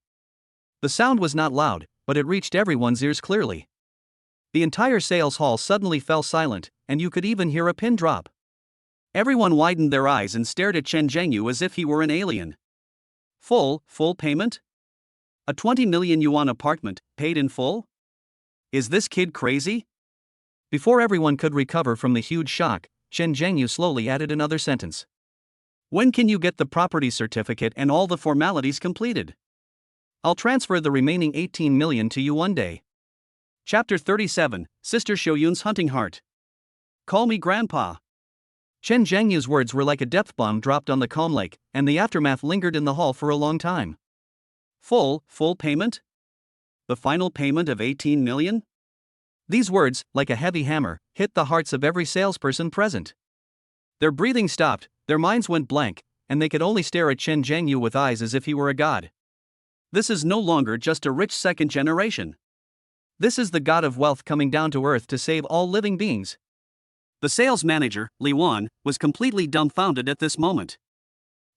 The sound was not loud, but it reached everyone's ears clearly. The entire sales hall suddenly fell silent, and you could even hear a pin drop. Everyone widened their eyes and stared at Chen Zhengyu as if he were an alien. Full payment? A 20 million yuan apartment, paid in full? Is this kid crazy? Before everyone could recover from the huge shock, Chen Zhengyu slowly added another sentence. When can you get the property certificate and all the formalities completed? I'll transfer the remaining 18 million to you one day. Chapter 37, Sister Shouyun's Hunting Heart. Call me Grandpa. Chen Zhengyu's words were like a depth bomb dropped on the calm lake, and the aftermath lingered in the hall for a long time. Full payment? The final payment of 18 million? These words, like a heavy hammer, hit the hearts of every salesperson present. Their breathing stopped, their minds went blank, and they could only stare at Chen Zhengyu with eyes as if he were a god. This is no longer just a rich second generation. This is the god of wealth coming down to earth to save all living beings. The sales manager, Li Wan, was completely dumbfounded at this moment.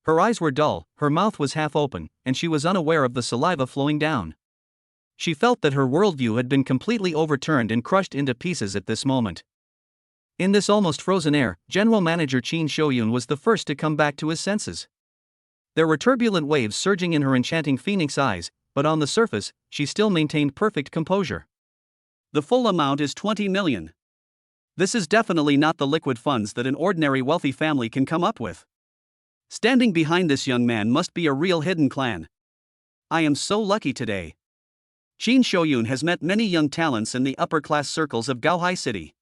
Her eyes were dull, her mouth was half open, and she was unaware of the saliva flowing down. She felt that her worldview had been completely overturned and crushed into pieces at this moment. In this almost frozen air, General Manager Qin Shouyun was the first to come back to his senses. There were turbulent waves surging in her enchanting phoenix eyes, but on the surface, she still maintained perfect composure. The full amount is 20 million. This is definitely not the liquid funds that an ordinary wealthy family can come up with. Standing behind this young man must be a real hidden clan. I am so lucky today. Qin Shouyun has met many young talents in the upper-class circles of Gaohai City.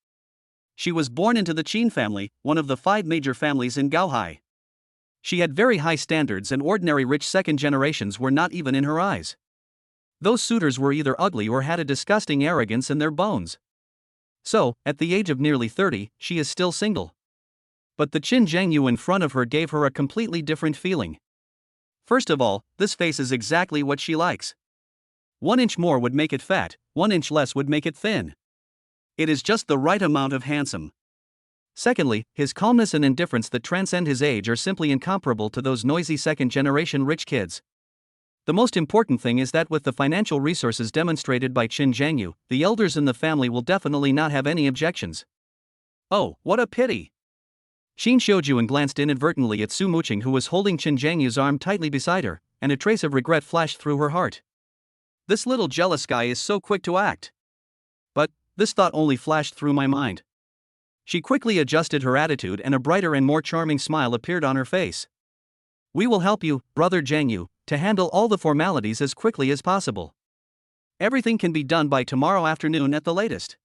She was born into the Qin family, one of the 5 major families in Gaohai. She had very high standards and ordinary rich second generations were not even in her eyes. Those suitors were either ugly or had a disgusting arrogance in their bones. So, at the age of nearly 30, she is still single. But the Chen Zhengyu in front of her gave her a completely different feeling. First of all, this face is exactly what she likes. 1 inch more would make it fat, 1 inch less would make it thin. It is just the right amount of handsome. Secondly, his calmness and indifference that transcend his age are simply incomparable to those noisy second-generation rich kids. The most important thing is that with the financial resources demonstrated by Chen Zhengyu, the elders in the family will definitely not have any objections. Oh, what a pity! Qin Shouyun glanced inadvertently at Su Muqing, who was holding Chen Zhengyu's arm tightly beside her, and a trace of regret flashed through her heart. This little jealous guy is so quick to act. But this thought only flashed through my mind. She quickly adjusted her attitude and a brighter and more charming smile appeared on her face. We will help you, Brother Zhengyu, to handle all the formalities as quickly as possible. Everything can be done by tomorrow afternoon at the latest.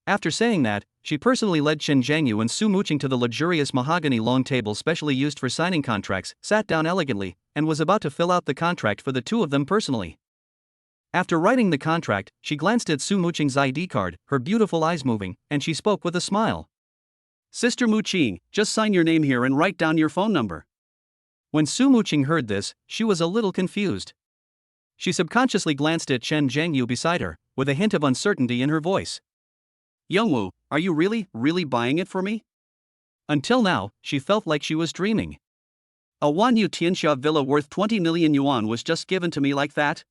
After saying that, she personally led Chen Zhengyu and Su Muqing to the luxurious mahogany long table specially used for signing contracts, sat down elegantly, and was about to fill out the contract for the two of them personally. After writing the contract, she glanced at Su Muqing's ID card, her beautiful eyes moving, and she spoke with a smile. Sister Muqing, just sign your name here and write down your phone number. When Su Muqing heard this, she was a little confused. She subconsciously glanced at Chen Zhengyu beside her, with a hint of uncertainty in her voice. Youngwoo, are you really buying it for me? Until now, she felt like she was dreaming. A Wanyu Tianxia villa worth 20 million yuan was just given to me like that?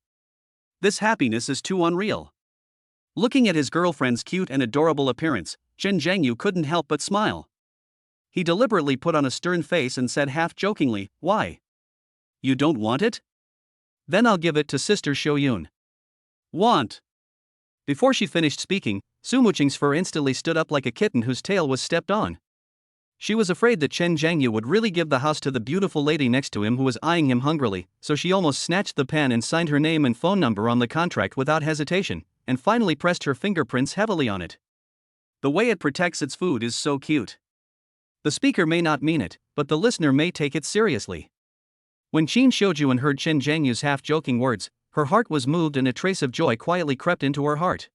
This happiness is too unreal. Looking at his girlfriend's cute and adorable appearance, Chen Zhengyu couldn't help but smile. He deliberately put on a stern face and said half-jokingly, "Why? You don't want it? Then I'll give it to Sister Xiaoyun." Want? Before she finished speaking, Su Muqing's fur instantly stood up like a kitten whose tail was stepped on. She was afraid that Chen Zhengyu would really give the house to the beautiful lady next to him who was eyeing him hungrily, so she almost snatched the pen and signed her name and phone number on the contract without hesitation, and finally pressed her fingerprints heavily on it. The way it protects its food is so cute. The speaker may not mean it, but the listener may take it seriously. When Qin Xiujuan heard Chen Zhengyu's half-joking words, her heart was moved and a trace of joy quietly crept into her heart.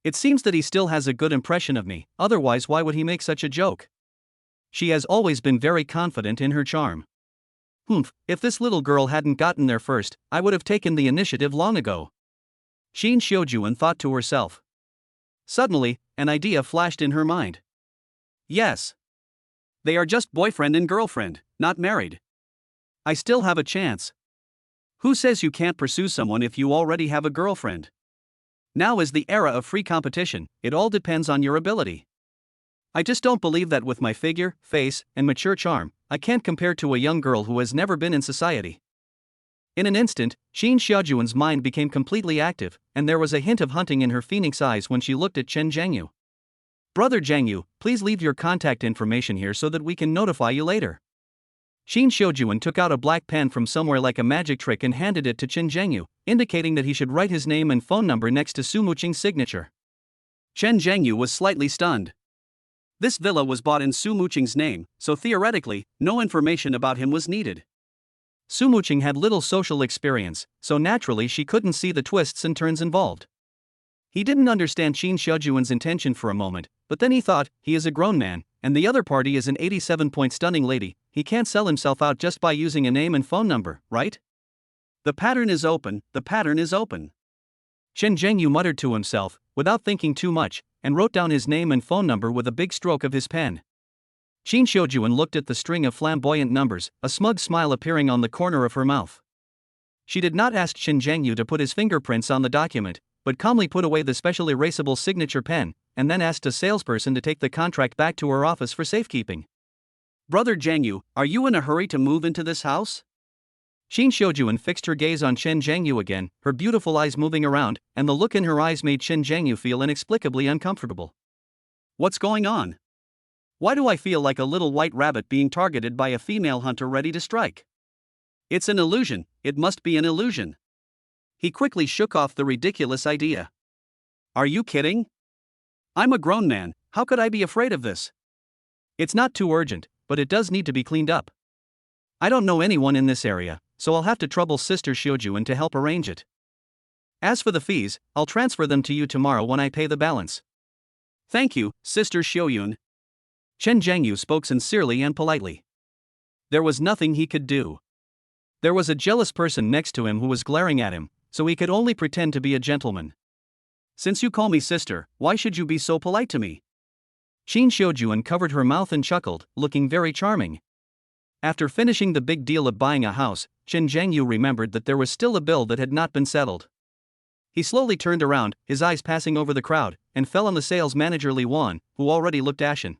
It seems that he still has a good impression of me, otherwise why would he make such a joke? She has always been very confident in her charm. If this little girl hadn't gotten there first, I would have taken the initiative long ago. Qin Xiujuan thought to herself. Suddenly, an idea flashed in her mind. Yes. They are just boyfriend and girlfriend, not married. I still have a chance. Who says you can't pursue someone if you already have a girlfriend? Now is the era of free competition, it all depends on your ability. I just don't believe that with my figure, face, and mature charm, I can't compare to a young girl who has never been in society. In an instant, Qin Xiaojuan's mind became completely active, and there was a hint of hunting in her phoenix eyes when she looked at Chen Zhengyu. Brother Zhengyu, please leave your contact information here so that we can notify you later. Qin Xiujuan took out a black pen from somewhere like a magic trick and handed it to Chen Zhengyu, indicating that he should write his name and phone number next to Su Muqing's signature. Chen Zhengyu was slightly stunned. This villa was bought in Su Muqing's name, so theoretically, no information about him was needed. Su Muqing had little social experience, so naturally she couldn't see the twists and turns involved. He didn't understand Qin Xiaojuan's intention for a moment, but then he thought, he is a grown man, and the other party is an 87-point stunning lady, he can't sell himself out just by using a name and phone number, right? The pattern is open, the pattern is open. Chen Zhengyu muttered to himself, without thinking too much, and wrote down his name and phone number with a big stroke of his pen. Qin Xiujuan looked at the string of flamboyant numbers, a smug smile appearing on the corner of her mouth. She did not ask Chen Zhengyu to put his fingerprints on the document, but calmly put away the special erasable signature pen, and then asked a salesperson to take the contract back to her office for safekeeping. Brother Zhengyu, are you in a hurry to move into this house? Qin Xiujuan fixed her gaze on Chen Zhengyu again, her beautiful eyes moving around, and the look in her eyes made Chen Zhengyu feel inexplicably uncomfortable. What's going on? Why do I feel like a little white rabbit being targeted by a female hunter ready to strike? It's an illusion, it must be an illusion. He quickly shook off the ridiculous idea. Are you kidding? I'm a grown man, how could I be afraid of this? It's not too urgent, but it does need to be cleaned up. I don't know anyone in this area, so I'll have to trouble Sister Xiujuan to help arrange it. As for the fees, I'll transfer them to you tomorrow when I pay the balance. Thank you, Sister Xiuyun. Chen Zhengyu spoke sincerely and politely. There was nothing he could do. There was a jealous person next to him who was glaring at him, so he could only pretend to be a gentleman. Since you call me sister, why should you be so polite to me? Qin Xiujuan covered her mouth and chuckled, looking very charming. After finishing the big deal of buying a house, Chen Zhengyu remembered that there was still a bill that had not been settled. He slowly turned around, his eyes passing over the crowd, and fell on the sales manager Li Wan, who already looked ashen.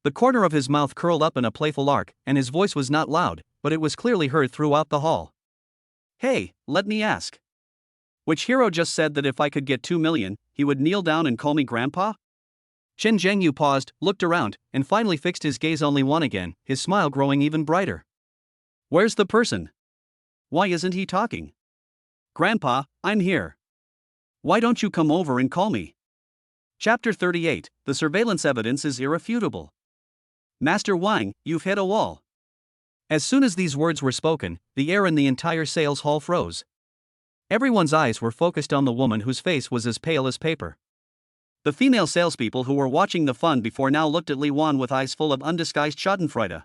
The corner of his mouth curled up in a playful arc, and his voice was not loud, but it was clearly heard throughout the hall. Hey, let me ask. Which hero just said that if I could get 2 million, he would kneel down and call me grandpa? Chen Zhengyu paused, looked around, and finally fixed his gaze on Li Wan again, his smile growing even brighter. Where's the person? Why isn't he talking? Grandpa, I'm here. Why don't you come over and call me? Chapter 38, The surveillance evidence is irrefutable. Master Wang, you've hit a wall. As soon as these words were spoken, the air in the entire sales hall froze. Everyone's eyes were focused on the woman whose face was as pale as paper. The female salespeople who were watching the fun before now looked at Li Wan with eyes full of undisguised schadenfreude.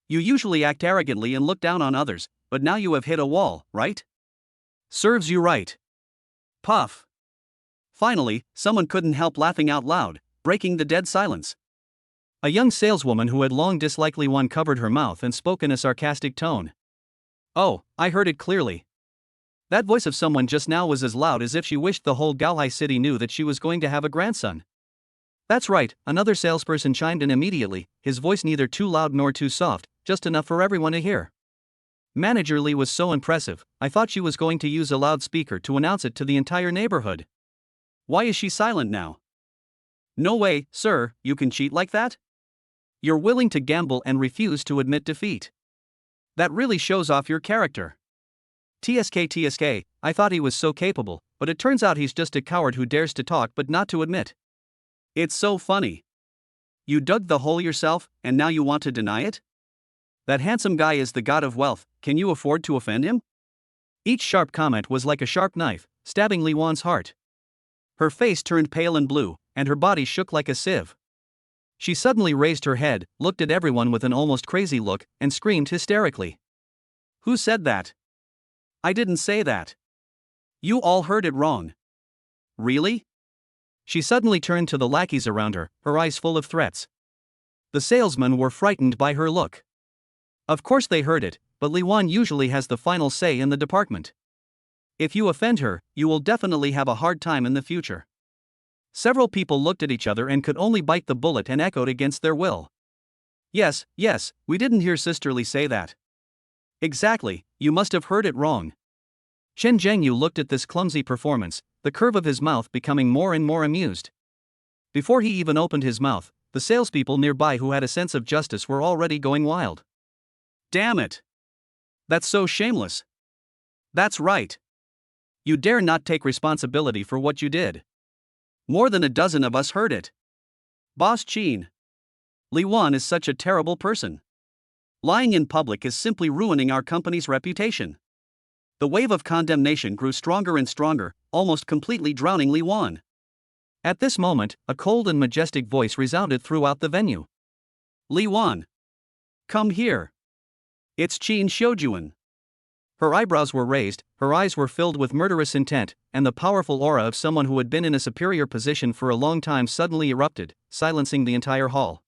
You usually act arrogantly and look down on others, but now you have hit a wall, right? Serves you right. Puff. Finally, someone couldn't help laughing out loud, breaking the dead silence. A young saleswoman who had long disliked Li Yuan covered her mouth and spoke in a sarcastic tone. Oh, I heard it clearly. That voice of someone just now was as loud as if she wished the whole Gaohai city knew that she was going to have a grandson. That's right, another salesperson chimed in immediately, his voice neither too loud nor too soft, just enough for everyone to hear. Manager Li was so impressive, I thought she was going to use a loudspeaker to announce it to the entire neighborhood. Why is she silent now? No way, sir, you can cheat like that? You're willing to gamble and refuse to admit defeat. That really shows off your character. TSK, I thought he was so capable, but it turns out he's just a coward who dares to talk but not to admit. It's so funny. You dug the hole yourself, and now you want to deny it? That handsome guy is the god of wealth, can you afford to offend him? Each sharp comment was like a sharp knife, stabbing Li Yuan's heart. Her face turned pale and blue, and her body shook like a sieve. She suddenly raised her head, looked at everyone with an almost crazy look, and screamed hysterically. Who said that? I didn't say that. You all heard it wrong. Really? She suddenly turned to the lackeys around her, her eyes full of threats. The salesmen were frightened by her look. Of course they heard it, but Li Yuan usually has the final say in the department. If you offend her, you will definitely have a hard time in the future. Several people looked at each other and could only bite the bullet and echoed against their will. Yes, we didn't hear Sister Li say that. Exactly, you must have heard it wrong. Chen Zhengyu looked at this clumsy performance, the curve of his mouth becoming more and more amused. Before he even opened his mouth, the salespeople nearby who had a sense of justice were already going wild. Damn it! That's so shameless. That's right. You dare not take responsibility for what you did. More than a dozen of us heard it. Boss Qin. Li Yuan is such a terrible person. Lying in public is simply ruining our company's reputation. The wave of condemnation grew stronger and stronger, almost completely drowning Li Yuan. At this moment, a cold and majestic voice resounded throughout the venue. Li Yuan. Come here. It's Qin Xiujuan. Her eyebrows were raised, her eyes were filled with murderous intent, and the powerful aura of someone who had been in a superior position for a long time suddenly erupted, silencing the entire hall.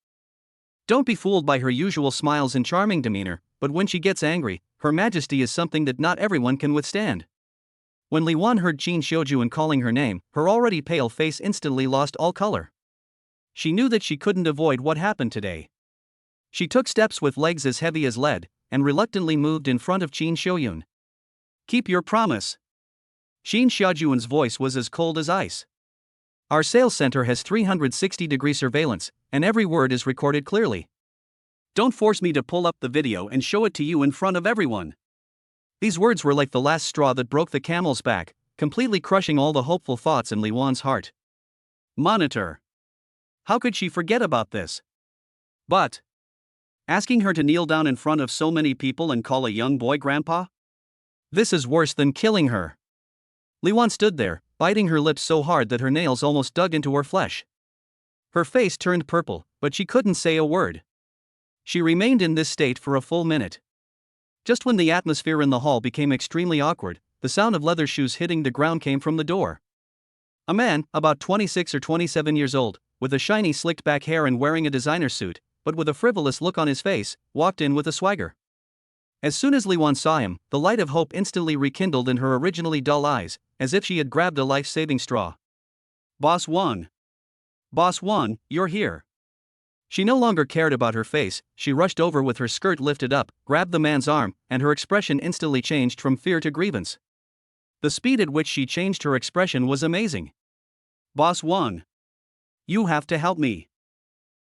Don't be fooled by her usual smiles and charming demeanor, but when she gets angry, her majesty is something that not everyone can withstand. When Li Yuan heard Qin Xiujuan calling her name, her already pale face instantly lost all color. She knew that she couldn't avoid what happened today. She took steps with legs as heavy as lead, and reluctantly moved in front of Qin Xiuyun. Keep your promise. Qin Xiujuan's voice was as cold as ice. Our sales center has 360-degree surveillance, and every word is recorded clearly. Don't force me to pull up the video and show it to you in front of everyone. These words were like the last straw that broke the camel's back, completely crushing all the hopeful thoughts in Li Yuan's heart. Monitor. How could she forget about this? But asking her to kneel down in front of so many people and call a young boy grandpa? This is worse than killing her. Li Yuan stood there, biting her lips so hard that her nails almost dug into her flesh. Her face turned purple, but she couldn't say a word. She remained in this state for a full minute. Just when the atmosphere in the hall became extremely awkward, the sound of leather shoes hitting the ground came from the door. A man, about 26 or 27 years old, with a shiny slicked back hair and wearing a designer suit, but with a frivolous look on his face, walked in with a swagger. As soon as Li Yuan saw him, the light of hope instantly rekindled in her originally dull eyes, as if she had grabbed a life-saving straw. Boss Wang. Boss Wang, you're here. She no longer cared about her face, she rushed over with her skirt lifted up, grabbed the man's arm, and her expression instantly changed from fear to grievance. The speed at which she changed her expression was amazing. Boss Wang. You have to help me.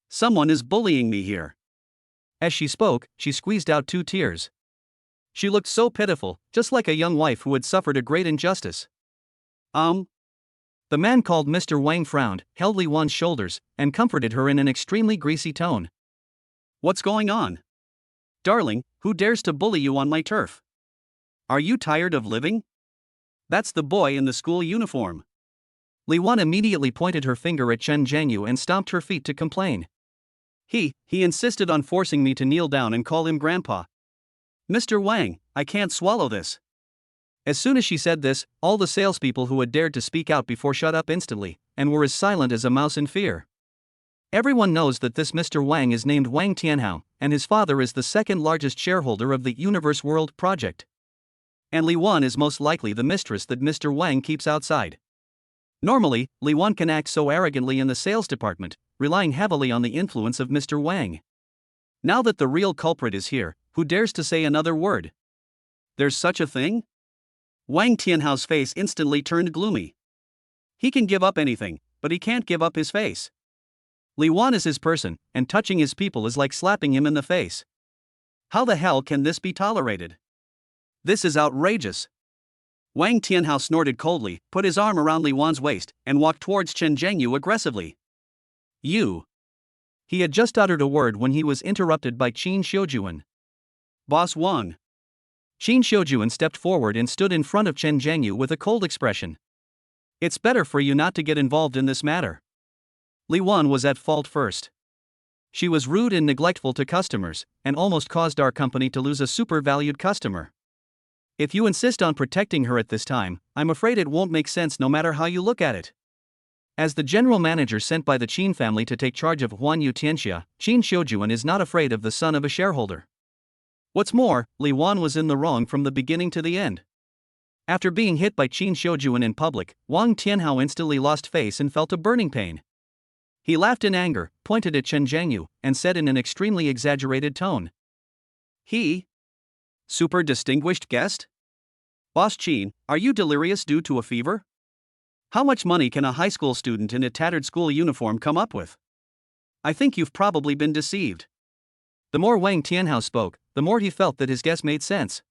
Someone is bullying me here. As she spoke, she squeezed out 2 tears. She looked so pitiful, just like a young wife who had suffered a great injustice. The man called Mr. Wang frowned, held Li Yuan's shoulders, and comforted her in an extremely greasy tone. What's going on? Darling, who dares to bully you on my turf? Are you tired of living? That's the boy in the school uniform. Li Yuan immediately pointed her finger at Chen Zhengyu and stomped her feet to complain. He insisted on forcing me to kneel down and call him grandpa. Mr. Wang, I can't swallow this. As soon as she said this, all the salespeople who had dared to speak out before shut up instantly, and were as silent as a mouse in fear. Everyone knows that this Mr. Wang is named Wang Tianhao, and his father is the second largest shareholder of the Universe World project. And Li Wan is most likely the mistress that Mr. Wang keeps outside. Normally, Li Wan can act so arrogantly in the sales department, relying heavily on the influence of Mr. Wang. Now that the real culprit is here, who dares to say another word? There's such a thing? Wang Tianhao's face instantly turned gloomy. He can give up anything, but he can't give up his face. Li Wan is his person, and touching his people is like slapping him in the face. How the hell can this be tolerated? This is outrageous. Wang Tianhao snorted coldly, put his arm around Li Wan's waist, and walked towards Chen Zhengyu aggressively. You. He had just uttered a word when he was interrupted by Qin Xiujuan. Boss Wang. Qin Xiujuan stepped forward and stood in front of Chen Zhengyu with a cold expression. It's better for you not to get involved in this matter. Li Wan was at fault first. She was rude and neglectful to customers, and almost caused our company to lose a super valued customer. If you insist on protecting her at this time, I'm afraid it won't make sense no matter how you look at it. As the general manager sent by the Qin family to take charge of Huanyu Tianxia, Qin Xiujuan is not afraid of the son of a shareholder. What's more, Li Wan was in the wrong from the beginning to the end. After being hit by Qin Xiujuan in public, Wang Tianhao instantly lost face and felt a burning pain. He laughed in anger, pointed at Chen Zhengyu, and said in an extremely exaggerated tone. He? Super distinguished guest? Boss Qin, are you delirious due to a fever? How much money can a high school student in a tattered school uniform come up with? I think you've probably been deceived. The more Wang Tianhao spoke, the more he felt that his guess made sense.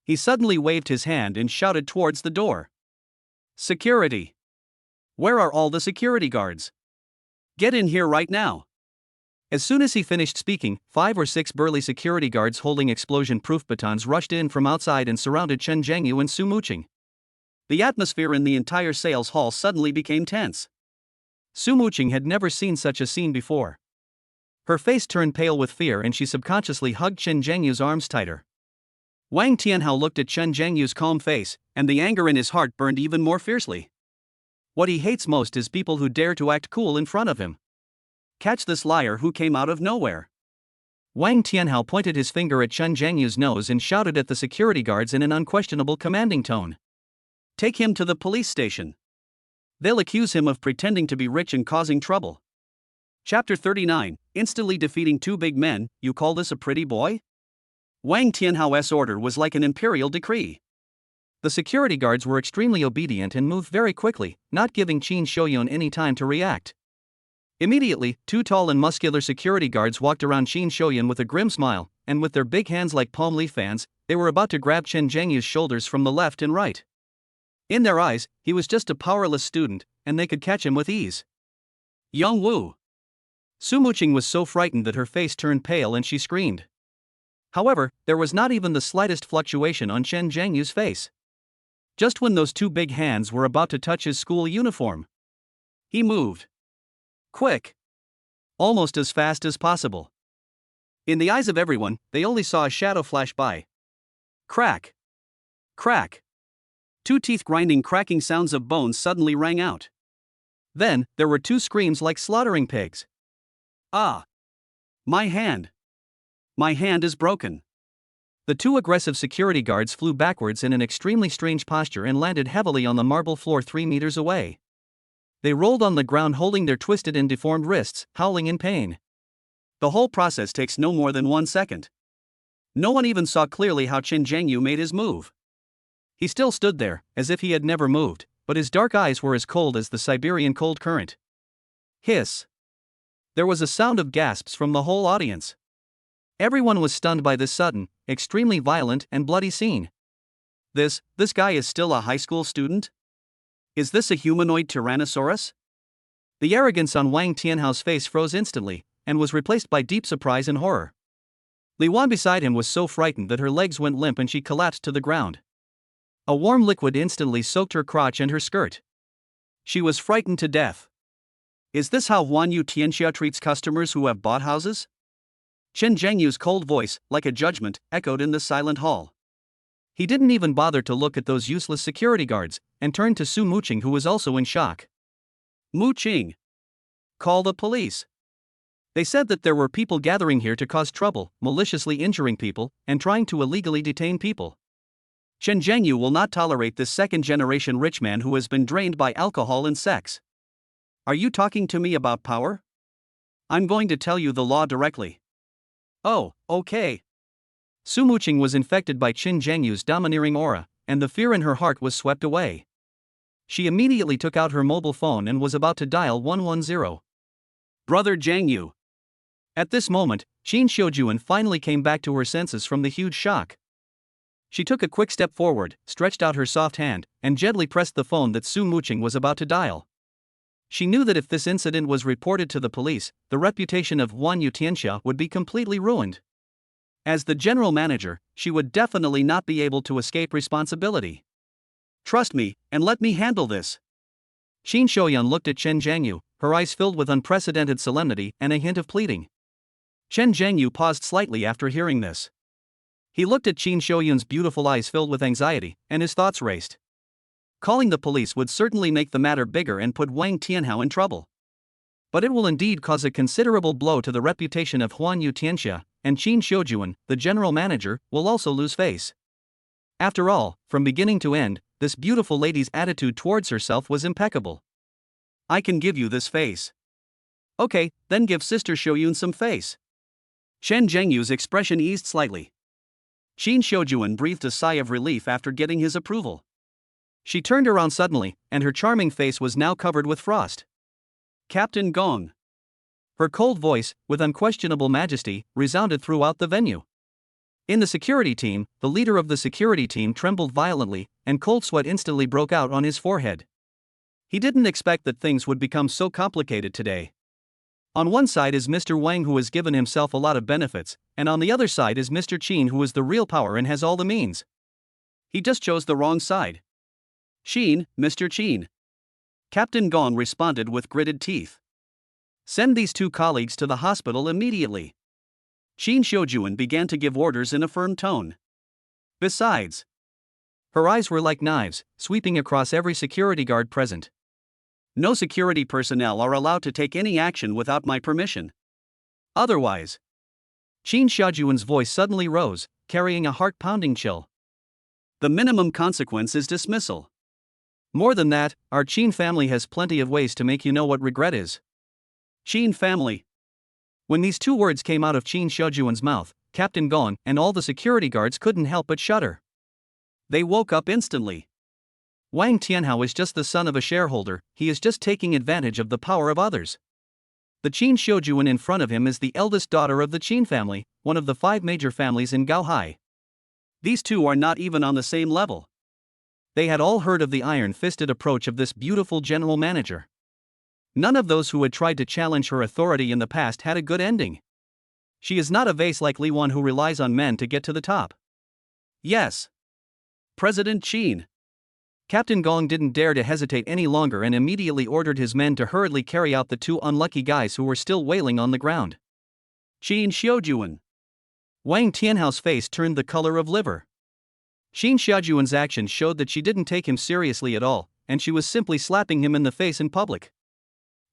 He suddenly waved his hand and shouted towards the door. Security! Where are all the security guards? Get in here right now. As soon as he finished speaking, 5 or 6 burly security guards holding explosion-proof batons rushed in from outside and surrounded Chen Zhengyu and Su Muqing. The atmosphere in the entire sales hall suddenly became tense. Su Muqing had never seen such a scene before. Her face turned pale with fear and she subconsciously hugged Chen Zhengyu's arms tighter. Wang Tianhao looked at Chen Zhengyu's calm face, and the anger in his heart burned even more fiercely. What he hates most is people who dare to act cool in front of him. Catch this liar who came out of nowhere. Wang Tianhao pointed his finger at Chen Zhengyu's nose and shouted at the security guards in an unquestionable commanding tone. Take him to the police station. They'll accuse him of pretending to be rich and causing trouble. Chapter 39, Instantly defeating 2 big men, you call this a pretty boy? Wang Tianhao's order was like an imperial decree. The security guards were extremely obedient and moved very quickly, not giving Qin Xiujuan any time to react. Immediately, 2 tall and muscular security guards walked around Qin Xiujuan with a grim smile, and with their big hands like palm leaf fans, they were about to grab Chen Zhengyu's shoulders from the left and right. In their eyes, he was just a powerless student, and they could catch him with ease. Young Wu. Su Muqing was so frightened that her face turned pale and she screamed. However, there was not even the slightest fluctuation on Chen Zhengyu's face. Just when those 2 big hands were about to touch his school uniform, he moved. Quick. Almost as fast as possible. In the eyes of everyone, they only saw a shadow flash by. Crack. Crack. 2 teeth-grinding cracking sounds of bones suddenly rang out. Then, there were 2 screams like slaughtering pigs. Ah! My hand! My hand is broken. The 2 aggressive security guards flew backwards in an extremely strange posture and landed heavily on the marble floor 3 meters away. They rolled on the ground holding their twisted and deformed wrists, howling in pain. The whole process takes no more than 1 second. No one even saw clearly how Chen Zhengyu made his move. He still stood there, as if he had never moved, but his dark eyes were as cold as the Siberian cold current. Hiss. There was a sound of gasps from the whole audience. Everyone was stunned by this sudden, extremely violent and bloody scene. This guy is still a high school student? Is this a humanoid tyrannosaurus? The arrogance on Wang Tianhao's face froze instantly, and was replaced by deep surprise and horror. Li Wan beside him was so frightened that her legs went limp and she collapsed to the ground. A warm liquid instantly soaked her crotch and her skirt. She was frightened to death. Is this how Huanyu Tianxia treats customers who have bought houses? Chen Zhengyu's cold voice, like a judgment, echoed in the silent hall. He didn't even bother to look at those useless security guards, and turned to Su Muqing, who was also in shock. Muqing! Call the police. They said that there were people gathering here to cause trouble, maliciously injuring people, and trying to illegally detain people. Chen Zhengyu will not tolerate this second-generation rich man who has been drained by alcohol and sex. Are you talking to me about power? I'm going to tell you the law directly. Oh, okay. Su Muqing was infected by Chen Zhengyu's domineering aura, and the fear in her heart was swept away. She immediately took out her mobile phone and was about to dial 110. Brother Zhengyu. At this moment, Qin Xiujuan finally came back to her senses from the huge shock. She took a quick step forward, stretched out her soft hand, and gently pressed the phone that Su Muqing was about to dial. She knew that if this incident was reported to the police, the reputation of Huan Yutianxia would be completely ruined. As the general manager, she would definitely not be able to escape responsibility. Trust me, and let me handle this. Qin Xiuyan looked at Chen Zhengyu, her eyes filled with unprecedented solemnity and a hint of pleading. Chen Zhengyu paused slightly after hearing this. He looked at Qin Xiuyan's beautiful eyes filled with anxiety, and his thoughts raced. Calling the police would certainly make the matter bigger and put Wang Tianhao in trouble. But it will indeed cause a considerable blow to the reputation of Huan Yutianxia, and Qin Xiujuan, the general manager, will also lose face. After all, from beginning to end, this beautiful lady's attitude towards herself was impeccable. I can give you this face. Okay, then give Sister Xiuyun some face. Chen Zhengyu's expression eased slightly. Qin Xiujuan breathed a sigh of relief after getting his approval. She turned around suddenly, and her charming face was now covered with frost. Captain Gong. Her cold voice, with unquestionable majesty, resounded throughout the venue. In the security team, the leader of the security team trembled violently, and cold sweat instantly broke out on his forehead. He didn't expect that things would become so complicated today. On one side is Mr. Wang, who has given himself a lot of benefits, and on the other side is Mr. Qin, who is the real power and has all the means. He just chose the wrong side. Qin, Mr. Qin. Captain Gong responded with gritted teeth. Send these two colleagues to the hospital immediately. Qin Xiujuan began to give orders in a firm tone. Besides, her eyes were like knives, sweeping across every security guard present. No security personnel are allowed to take any action without my permission. Otherwise. Qin Xiujuan's voice suddenly rose, carrying a heart-pounding chill. The minimum consequence is dismissal. More than that, our Qin family has plenty of ways to make you know what regret is. Qin family. When these two words came out of Qin Xiujuan's mouth, Captain Gong and all the security guards couldn't help but shudder. They woke up instantly. Wang Tianhao is just the son of a shareholder, he is just taking advantage of the power of others. The Qin Xiujuan in front of him is the eldest daughter of the Qin family, one of the 5 major families in Gaohai. These two are not even on the same level. They had all heard of the iron-fisted approach of this beautiful general manager. None of those who had tried to challenge her authority in the past had a good ending. She is not a vase like Li Wan who relies on men to get to the top. Yes. President Qin. Captain Gong didn't dare to hesitate any longer and immediately ordered his men to hurriedly carry out the 2 unlucky guys who were still wailing on the ground. Qin Xiujuan. Wang Tianhao's face turned the color of liver. Qin Xiujuan's actions showed that she didn't take him seriously at all, and she was simply slapping him in the face in public.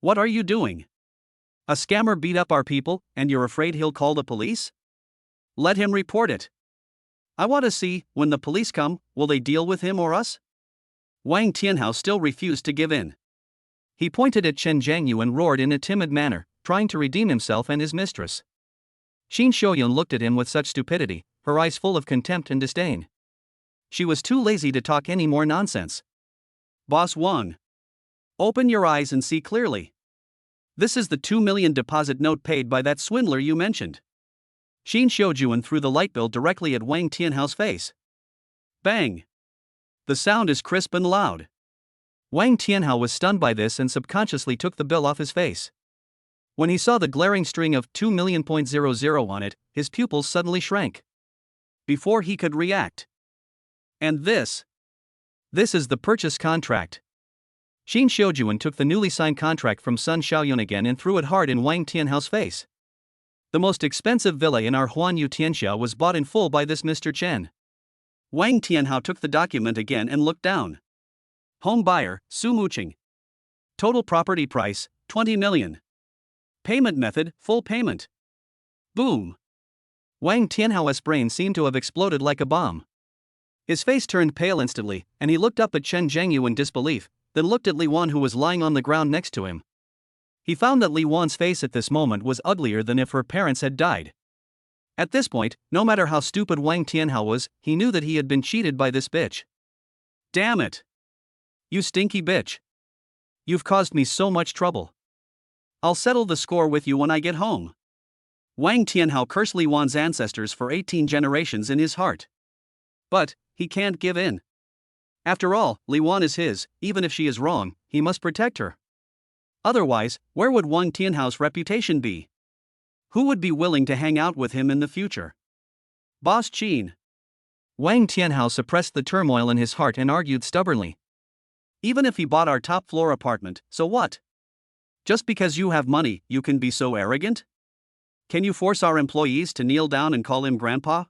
What are you doing? A scammer beat up our people, and you're afraid he'll call the police? Let him report it. I want to see, when the police come, will they deal with him or us? Wang Tianhao still refused to give in. He pointed at Chen Zhengyu and roared in a timid manner, trying to redeem himself and his mistress. Qin Xiuyan looked at him with such stupidity, her eyes full of contempt and disdain. She was too lazy to talk any more nonsense. Boss Wang. Open your eyes and see clearly. This is the 2 million deposit note paid by that swindler you mentioned. Qin Xiujuan threw the light bill directly at Wang Tianhao's face. Bang! The sound is crisp and loud. Wang Tianhao was stunned by this and subconsciously took the bill off his face. When he saw the glaring string of 2 million.00 on it, his pupils suddenly shrank. Before he could react. And this is the purchase contract. Qin Xiujuan took the newly signed contract from Sun Xiaoyun again and threw it hard in Wang Tianhao's face. The most expensive villa in our Huan Yutianxia was bought in full by this Mr. Chen. Wang Tianhao took the document again and looked down. Home buyer, Su Muqing. Total property price, 20 million. Payment method, full payment. Boom. Wang Tianhao's brain seemed to have exploded like a bomb. His face turned pale instantly, and he looked up at Chen Zhengyu in disbelief, then looked at Li Wan, who was lying on the ground next to him. He found that Li Wan's face at this moment was uglier than if her parents had died. At this point, no matter how stupid Wang Tianhao was, he knew that he had been cheated by this bitch. Damn it! You stinky bitch! You've caused me so much trouble. I'll settle the score with you when I get home. Wang Tianhao cursed Li Wan's ancestors for 18 generations in his heart. But he can't give in. After all, Li Wan is his. Even if she is wrong, he must protect her. Otherwise, where would Wang Tianhao's reputation be? Who would be willing to hang out with him in the future? Boss Qin. Wang Tianhao suppressed the turmoil in his heart and argued stubbornly. Even if he bought our top-floor apartment, so what? Just because you have money, you can be so arrogant? Can you force our employees to kneel down and call him grandpa?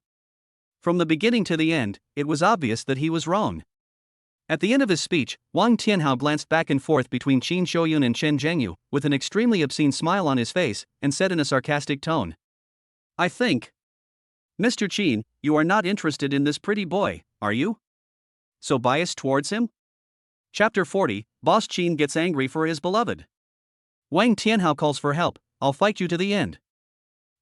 From the beginning to the end, it was obvious that he was wrong. At the end of his speech, Wang Tianhao glanced back and forth between Qin Shouyun and Chen Zhengyu, with an extremely obscene smile on his face, and said in a sarcastic tone, I think, Mr. Qin, you are not interested in this pretty boy, are you? So biased towards him? Chapter 40, Boss Qin gets angry for his beloved. Wang Tianhao calls for help, I'll fight you to the end.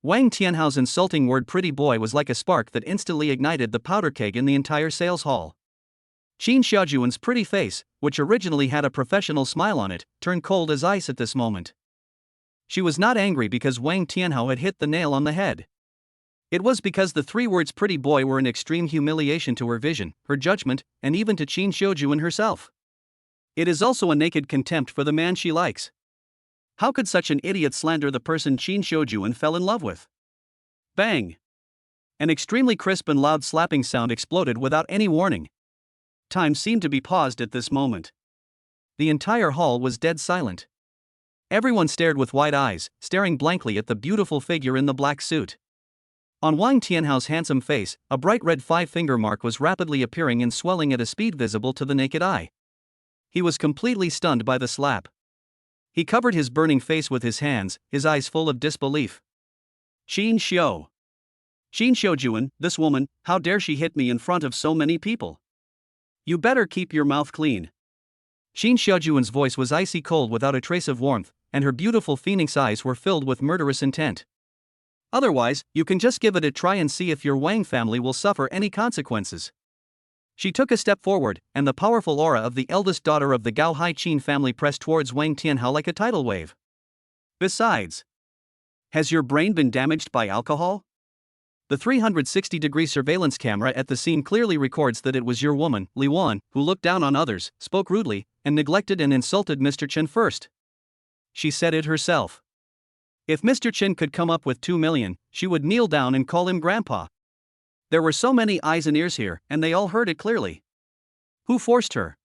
Wang Tianhao's insulting word pretty boy was like a spark that instantly ignited the powder keg in the entire sales hall. Qin Xiaojuan's pretty face, which originally had a professional smile on it, turned cold as ice at this moment. She was not angry because Wang Tianhao had hit the nail on the head. It was because the 3 words pretty boy were an extreme humiliation to her vision, her judgment, and even to Qin Xiaojuan herself. It is also a naked contempt for the man she likes. How could such an idiot slander the person Qin Xiaojuan fell in love with? Bang! An extremely crisp and loud slapping sound exploded without any warning. Time seemed to be paused at this moment. The entire hall was dead silent. Everyone stared with wide eyes, staring blankly at the beautiful figure in the black suit. On Wang Tianhao's handsome face, a bright red 5-finger mark was rapidly appearing and swelling at a speed visible to the naked eye. He was completely stunned by the slap. He covered his burning face with his hands, his eyes full of disbelief. Qin Xiaojuan, this woman, how dare she hit me in front of so many people? You better keep your mouth clean. Qin Xiaojuan's voice was icy cold without a trace of warmth, and her beautiful phoenix eyes were filled with murderous intent. Otherwise, you can just give it a try and see if your Wang family will suffer any consequences. She took a step forward, and the powerful aura of the eldest daughter of the Gao Hai Qin family pressed towards Wang Tianhao like a tidal wave. Besides, has your brain been damaged by alcohol? The 360-degree surveillance camera at the scene clearly records that it was your woman, Li Wan, who looked down on others, spoke rudely, and neglected and insulted Mr. Chen first. She said it herself. If Mr. Chen could come up with 2 million, she would kneel down and call him grandpa. There were so many eyes and ears here, and they all heard it clearly. Who forced her?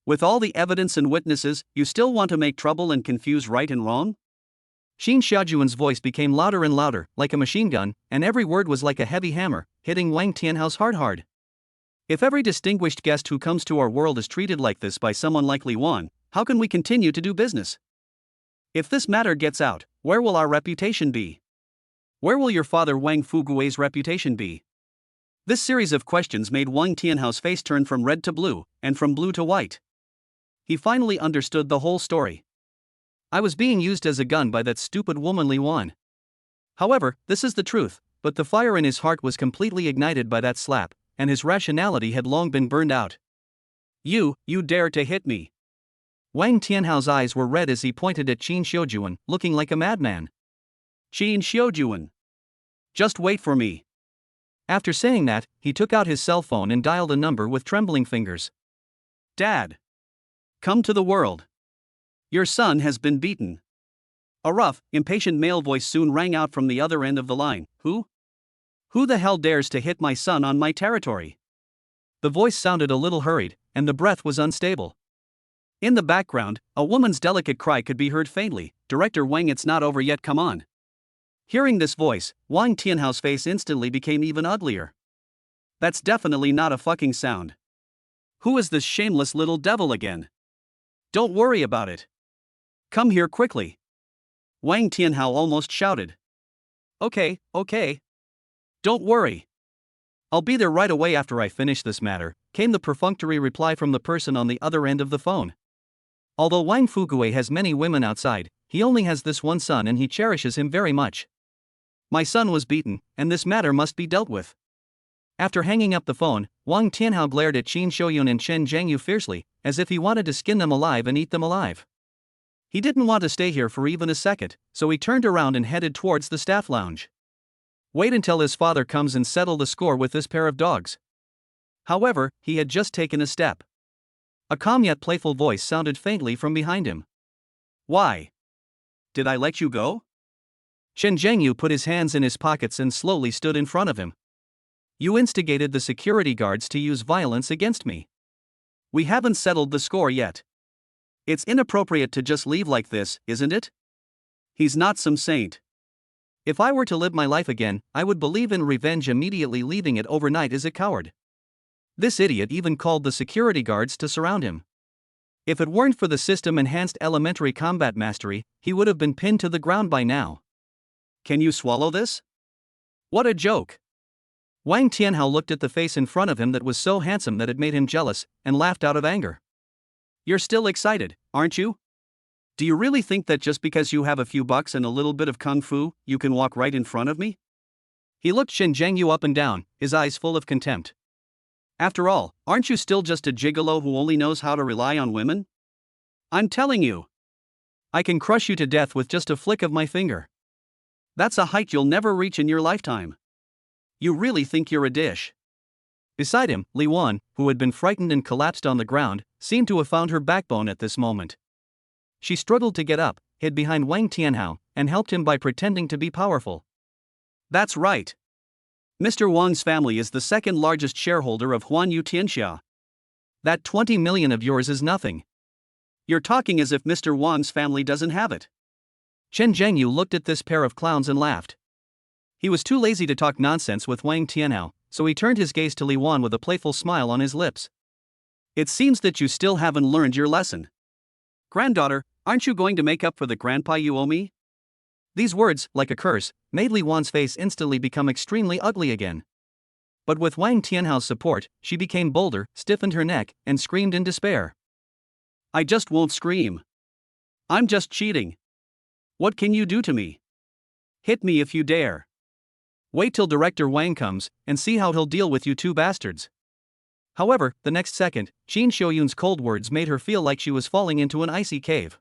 With all the evidence and witnesses, you still want to make trouble and confuse right and wrong? Qin Xiaojuan's voice became louder and louder, like a machine gun, and every word was like a heavy hammer, hitting Wang Tianhao's heart hard. If every distinguished guest who comes to our world is treated like this by someone like Li Wan, how can we continue to do business? If this matter gets out, where will our reputation be? Where will your father Wang Fugui's reputation be? This series of questions made Wang Tianhao's face turn from red to blue, and from blue to white. He finally understood the whole story. I was being used as a gun by that stupid woman Li Wan. However, this is the truth, but the fire in his heart was completely ignited by that slap, and his rationality had long been burned out. You dare to hit me. Wang Tianhao's eyes were red as he pointed at Qin Xiaojuan, looking like a madman. Qin Xiaojuan. Just wait for me. After saying that, he took out his cell phone and dialed a number with trembling fingers. Dad. Come to the world. Your son has been beaten. A rough, impatient male voice soon rang out from the other end of the line. Who? Who the hell dares to hit my son on my territory? The voice sounded a little hurried, and the breath was unstable. In the background, a woman's delicate cry could be heard faintly. Director Wang, it's not over yet, come on. Hearing this voice, Wang Tianhao's face instantly became even uglier. That's definitely not a fucking sound. Who is this shameless little devil again? Don't worry about it. Come here quickly. Wang Tianhao almost shouted. Okay, okay. Don't worry. I'll be there right away after I finish this matter, came the perfunctory reply from the person on the other end of the phone. Although Wang Fugue has many women outside, he only has this one son and he cherishes him very much. My son was beaten, and this matter must be dealt with. After hanging up the phone, Wang Tianhao glared at Qin Shouyun and Chen Zhengyu fiercely, as if he wanted to skin them alive and eat them alive. He didn't want to stay here for even a second, so he turned around and headed towards the staff lounge. Wait until his father comes and settle the score with this pair of dogs. However, he had just taken a step. A calm yet playful voice sounded faintly from behind him. Why? Did I let you go? Chen Zhengyu put his hands in his pockets and slowly stood in front of him. You instigated the security guards to use violence against me. We haven't settled the score yet. It's inappropriate to just leave like this, isn't it? He's not some saint. If I were to live my life again, I would believe in revenge. Immediately leaving it overnight is a coward. This idiot even called the security guards to surround him. If it weren't for the system-enhanced elementary combat mastery, he would have been pinned to the ground by now. Can you swallow this? What a joke. Wang Tianhao looked at the face in front of him that was so handsome that it made him jealous, and laughed out of anger. You're still excited, aren't you? Do you really think that just because you have a few bucks and a little bit of kung fu, you can walk right in front of me? He looked Chen Zhengyu up and down, his eyes full of contempt. After all, aren't you still just a gigolo who only knows how to rely on women? I'm telling you. I can crush you to death with just a flick of my finger. That's a height you'll never reach in your lifetime. You really think you're a dish? Beside him, Li Wan, who had been frightened and collapsed on the ground, seemed to have found her backbone at this moment. She struggled to get up, hid behind Wang Tianhao, and helped him by pretending to be powerful. That's right. Mr. Wang's family is the second largest shareholder of Huanyu Tianxia. That 20 million of yours is nothing. You're talking as if Mr. Wang's family doesn't have it. Chen Zhengyu looked at this pair of clowns and laughed. He was too lazy to talk nonsense with Wang Tianhao, so he turned his gaze to Li Wan with a playful smile on his lips. It seems that you still haven't learned your lesson. Granddaughter, aren't you going to make up for the grandpa you owe me? These words, like a curse, made Li Wan's face instantly become extremely ugly again. But with Wang Tianhao's support, she became bolder, stiffened her neck, and screamed in despair. I just won't scream. I'm just cheating. What can you do to me? Hit me if you dare. Wait till Director Wang comes, and see how he'll deal with you two bastards. However, the next second, Qin Shouyun's cold words made her feel like she was falling into an icy cave.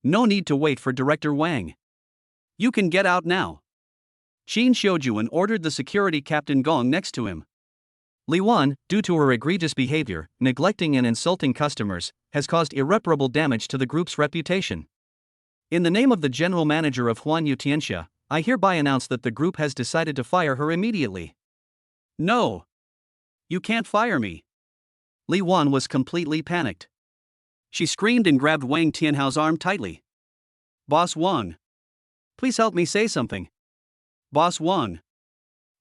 No need to wait for Director Wang. You can get out now. Qin Shouyun ordered the security captain Gong next to him. Li Wan, due to her egregious behavior, neglecting and insulting customers, has caused irreparable damage to the group's reputation. In the name of the general manager of Huanyu Tianxia, I hereby announce that the group has decided to fire her immediately. No. You can't fire me. Li Wan was completely panicked. She screamed and grabbed Wang Tianhao's arm tightly. Boss Wang. Please help me say something. Boss Wang.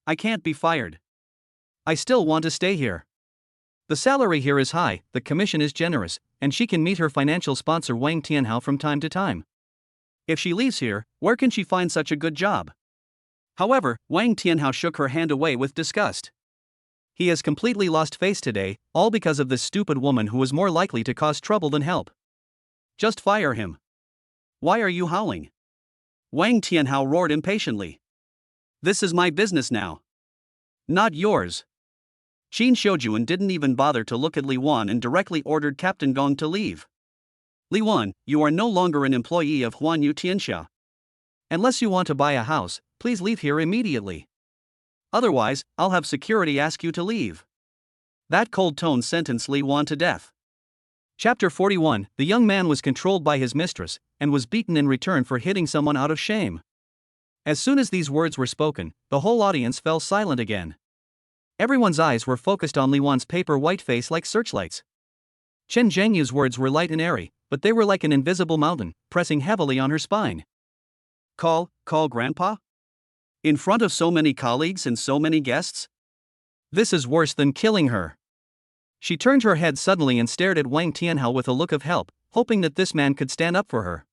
I can't be fired. I still want to stay here. The salary here is high, the commission is generous, and she can meet her financial sponsor Wang Tianhao from time to time. If she leaves here, where can she find such a good job? However, Wang Tianhao shook her hand away with disgust. He has completely lost face today, all because of this stupid woman who was more likely to cause trouble than help. Just fire him. Why are you howling? Wang Tianhao roared impatiently. This is my business now. Not yours. Qin Shouyun didn't even bother to look at Li Wan and directly ordered Captain Gong to leave. Li Wan, you are no longer an employee of Huanyu Tianxia. Unless you want to buy a house, please leave here immediately. Otherwise, I'll have security ask you to leave. That cold tone sentenced Li Wan to death. Chapter 41. The young man was controlled by his mistress, and was beaten in return for hitting someone out of shame. As soon as these words were spoken, the whole audience fell silent again. Everyone's eyes were focused on Li Wan's paper white face like searchlights. Chen Zhengyu's words were light and airy, but they were like an invisible mountain, pressing heavily on her spine. Call Grandpa? In front of so many colleagues and so many guests? This is worse than killing her. She turned her head suddenly and stared at Wang Tianhao with a look of help, hoping that this man could stand up for her.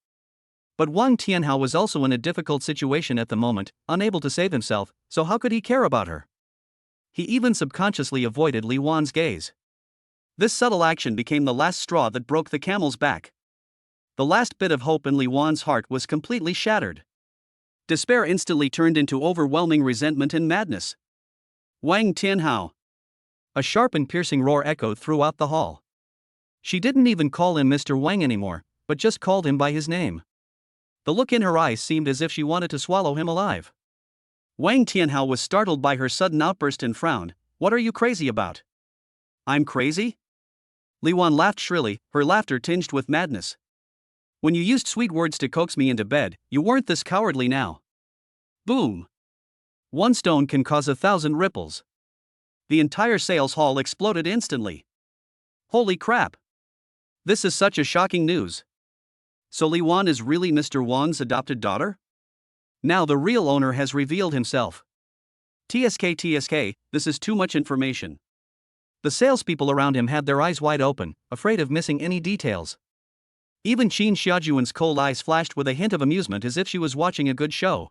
But Wang Tianhao was also in a difficult situation at the moment, unable to save himself, so how could he care about her? He even subconsciously avoided Li Wan's gaze. This subtle action became the last straw that broke the camel's back. The last bit of hope in Li Wan's heart was completely shattered. Despair instantly turned into overwhelming resentment and madness. Wang Tianhao! A sharp and piercing roar echoed throughout the hall. She didn't even call him Mr. Wang anymore, but just called him by his name. The look in her eyes seemed as if she wanted to swallow him alive. Wang Tianhao was startled by her sudden outburst and frowned. What are you crazy about? I'm crazy? Li Wan laughed shrilly, her laughter tinged with madness. When you used sweet words to coax me into bed, you weren't this cowardly now. Boom! One stone can cause 1,000 ripples. The entire sales hall exploded instantly. Holy crap! This is such a shocking news. So Li Wan is really Mr. Wang's adopted daughter? Now the real owner has revealed himself. TSK, this is too much information. The salespeople around him had their eyes wide open, afraid of missing any details. Even Qin Xiaojuan's cold eyes flashed with a hint of amusement as if she was watching a good show.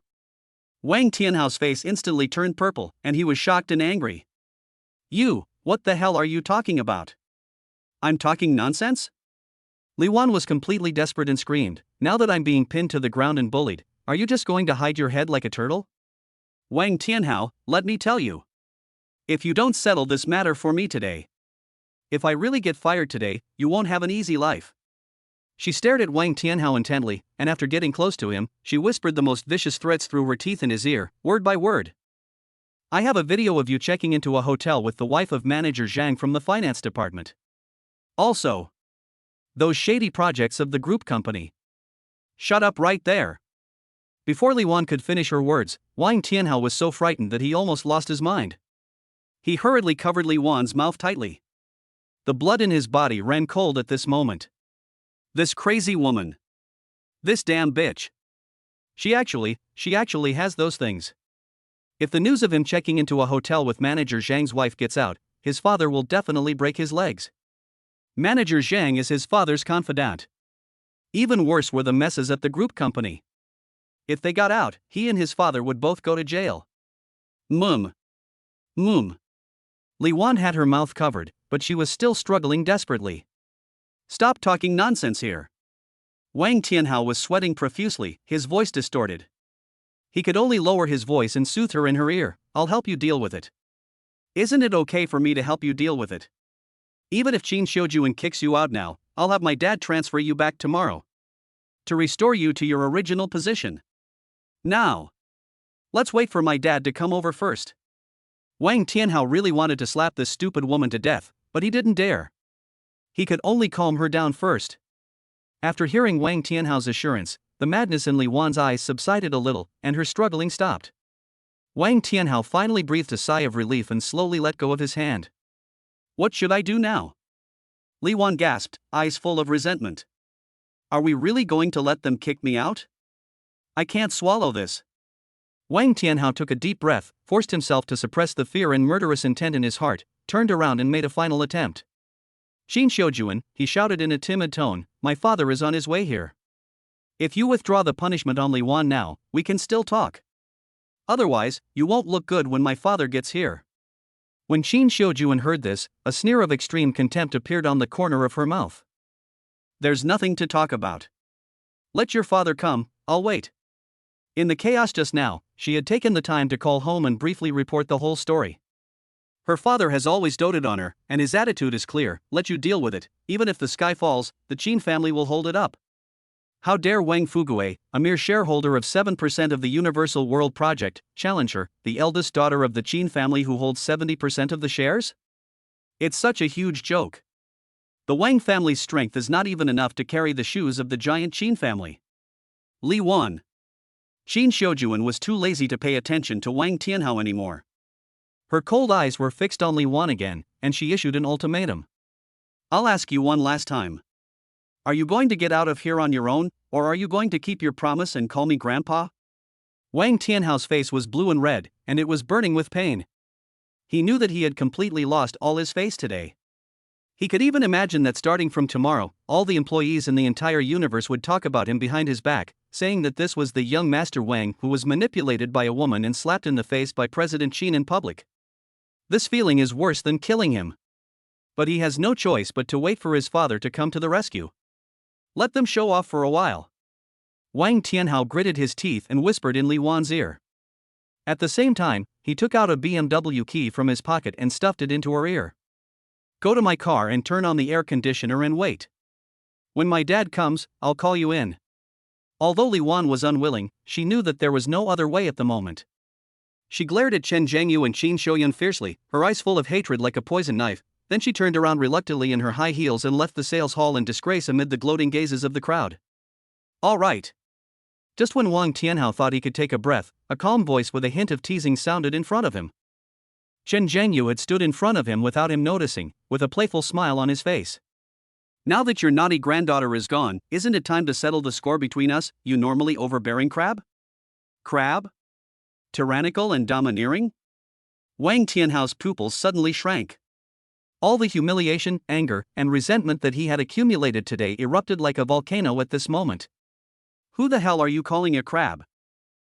Wang Tianhao's face instantly turned purple, and he was shocked and angry. You, what the hell are you talking about? I'm talking nonsense? Li Wan was completely desperate and screamed, now that I'm being pinned to the ground and bullied, are you just going to hide your head like a turtle? Wang Tianhao, let me tell you. If you don't settle this matter for me today. If I really get fired today, you won't have an easy life. She stared at Wang Tianhao intently, and after getting close to him, she whispered the most vicious threats through her teeth in his ear, word by word. I have a video of you checking into a hotel with the wife of manager Zhang from the finance department. Also, those shady projects of the group company. Shut up right there. Before Li Wan could finish her words, Wang Tianhao was so frightened that he almost lost his mind. He hurriedly covered Li Wan's mouth tightly. The blood in his body ran cold at this moment. This crazy woman. This damn bitch. She actually has those things. If the news of him checking into a hotel with manager Zhang's wife gets out, his father will definitely break his legs. Manager Zhang is his father's confidant. Even worse were the messes at the group company. If they got out, he and his father would both go to jail. Mum. Li Wan had her mouth covered, but she was still struggling desperately. Stop talking nonsense here. Wang Tianhao was sweating profusely, his voice distorted. He could only lower his voice and soothe her in her ear. I'll help you deal with it. Isn't it okay for me to help you deal with it? Even if Qin Xiaojuan kicks you out now, I'll have my dad transfer you back tomorrow. To restore you to your original position. Now. Let's wait for my dad to come over first. Wang Tianhao really wanted to slap this stupid woman to death, but he didn't dare. He could only calm her down first. After hearing Wang Tianhao's assurance, the madness in Li Wan's eyes subsided a little, and her struggling stopped. Wang Tianhao finally breathed a sigh of relief and slowly let go of his hand. What should I do now? Li Wan gasped, eyes full of resentment. Are we really going to let them kick me out? I can't swallow this. Wang Tianhao took a deep breath, forced himself to suppress the fear and murderous intent in his heart, turned around and made a final attempt. Qin Xiaojuan, he shouted in a timid tone, my father is on his way here. If you withdraw the punishment on Li Wan now, we can still talk. Otherwise, you won't look good when my father gets here. When Qin Xiaojuan heard this, a sneer of extreme contempt appeared on the corner of her mouth. There's nothing to talk about. Let your father come, I'll wait. In the chaos just now, she had taken the time to call home and briefly report the whole story. Her father has always doted on her, and his attitude is clear, let you deal with it, even if the sky falls, the Qin family will hold it up. How dare Wang Fugui, a mere shareholder of 7% of the Universal World Project, challenge her, the eldest daughter of the Qin family who holds 70% of the shares? It's such a huge joke. The Wang family's strength is not even enough to carry the shoes of the giant Qin family. Li Wan. Qin Xiaojuan was too lazy to pay attention to Wang Tianhao anymore. Her cold eyes were fixed on Li Wan again, and she issued an ultimatum. I'll ask you one last time. Are you going to get out of here on your own, or are you going to keep your promise and call me Grandpa? Wang Tianhao's face was blue and red, and it was burning with pain. He knew that he had completely lost all his face today. He could even imagine that starting from tomorrow, all the employees in the entire universe would talk about him behind his back, saying that this was the young Master Wang who was manipulated by a woman and slapped in the face by President Qin in public. This feeling is worse than killing him. But he has no choice but to wait for his father to come to the rescue. Let them show off for a while. Wang Tianhao gritted his teeth and whispered in Li Wan's ear. At the same time, he took out a BMW key from his pocket and stuffed it into her ear. Go to my car and turn on the air conditioner and wait. When my dad comes, I'll call you in. Although Li Wan was unwilling, she knew that there was no other way at the moment. She glared at Chen Zhengyu and Qin Shouyun fiercely, her eyes full of hatred like a poisoned knife. Then she turned around reluctantly in her high heels and left the sales hall in disgrace amid the gloating gazes of the crowd. All right. Just when Wang Tianhao thought he could take a breath, a calm voice with a hint of teasing sounded in front of him. Chen Zhengyu had stood in front of him without him noticing, with a playful smile on his face. Now that your naughty granddaughter is gone, isn't it time to settle the score between us, you normally overbearing crab? Crab? Tyrannical and domineering? Wang Tianhao's pupils suddenly shrank. All the humiliation, anger, and resentment that he had accumulated today erupted like a volcano at this moment. Who the hell are you calling a crab?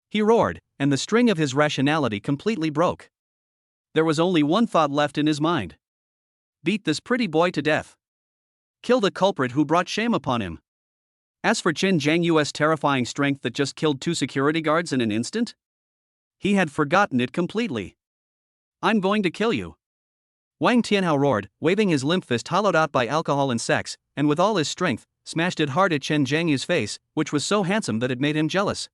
He roared, and the string of his rationality completely broke. There was only one thought left in his mind. Beat this pretty boy to death. Kill the culprit who brought shame upon him. As for Chen Zhengyu's terrifying strength that just killed 2 security guards in an instant, he had forgotten it completely. I'm going to kill you. Wang Tianhao roared, waving his limp fist hollowed out by alcohol and sex, and with all his strength, smashed it hard at Chen Zhengyu's face, which was so handsome that it made him jealous.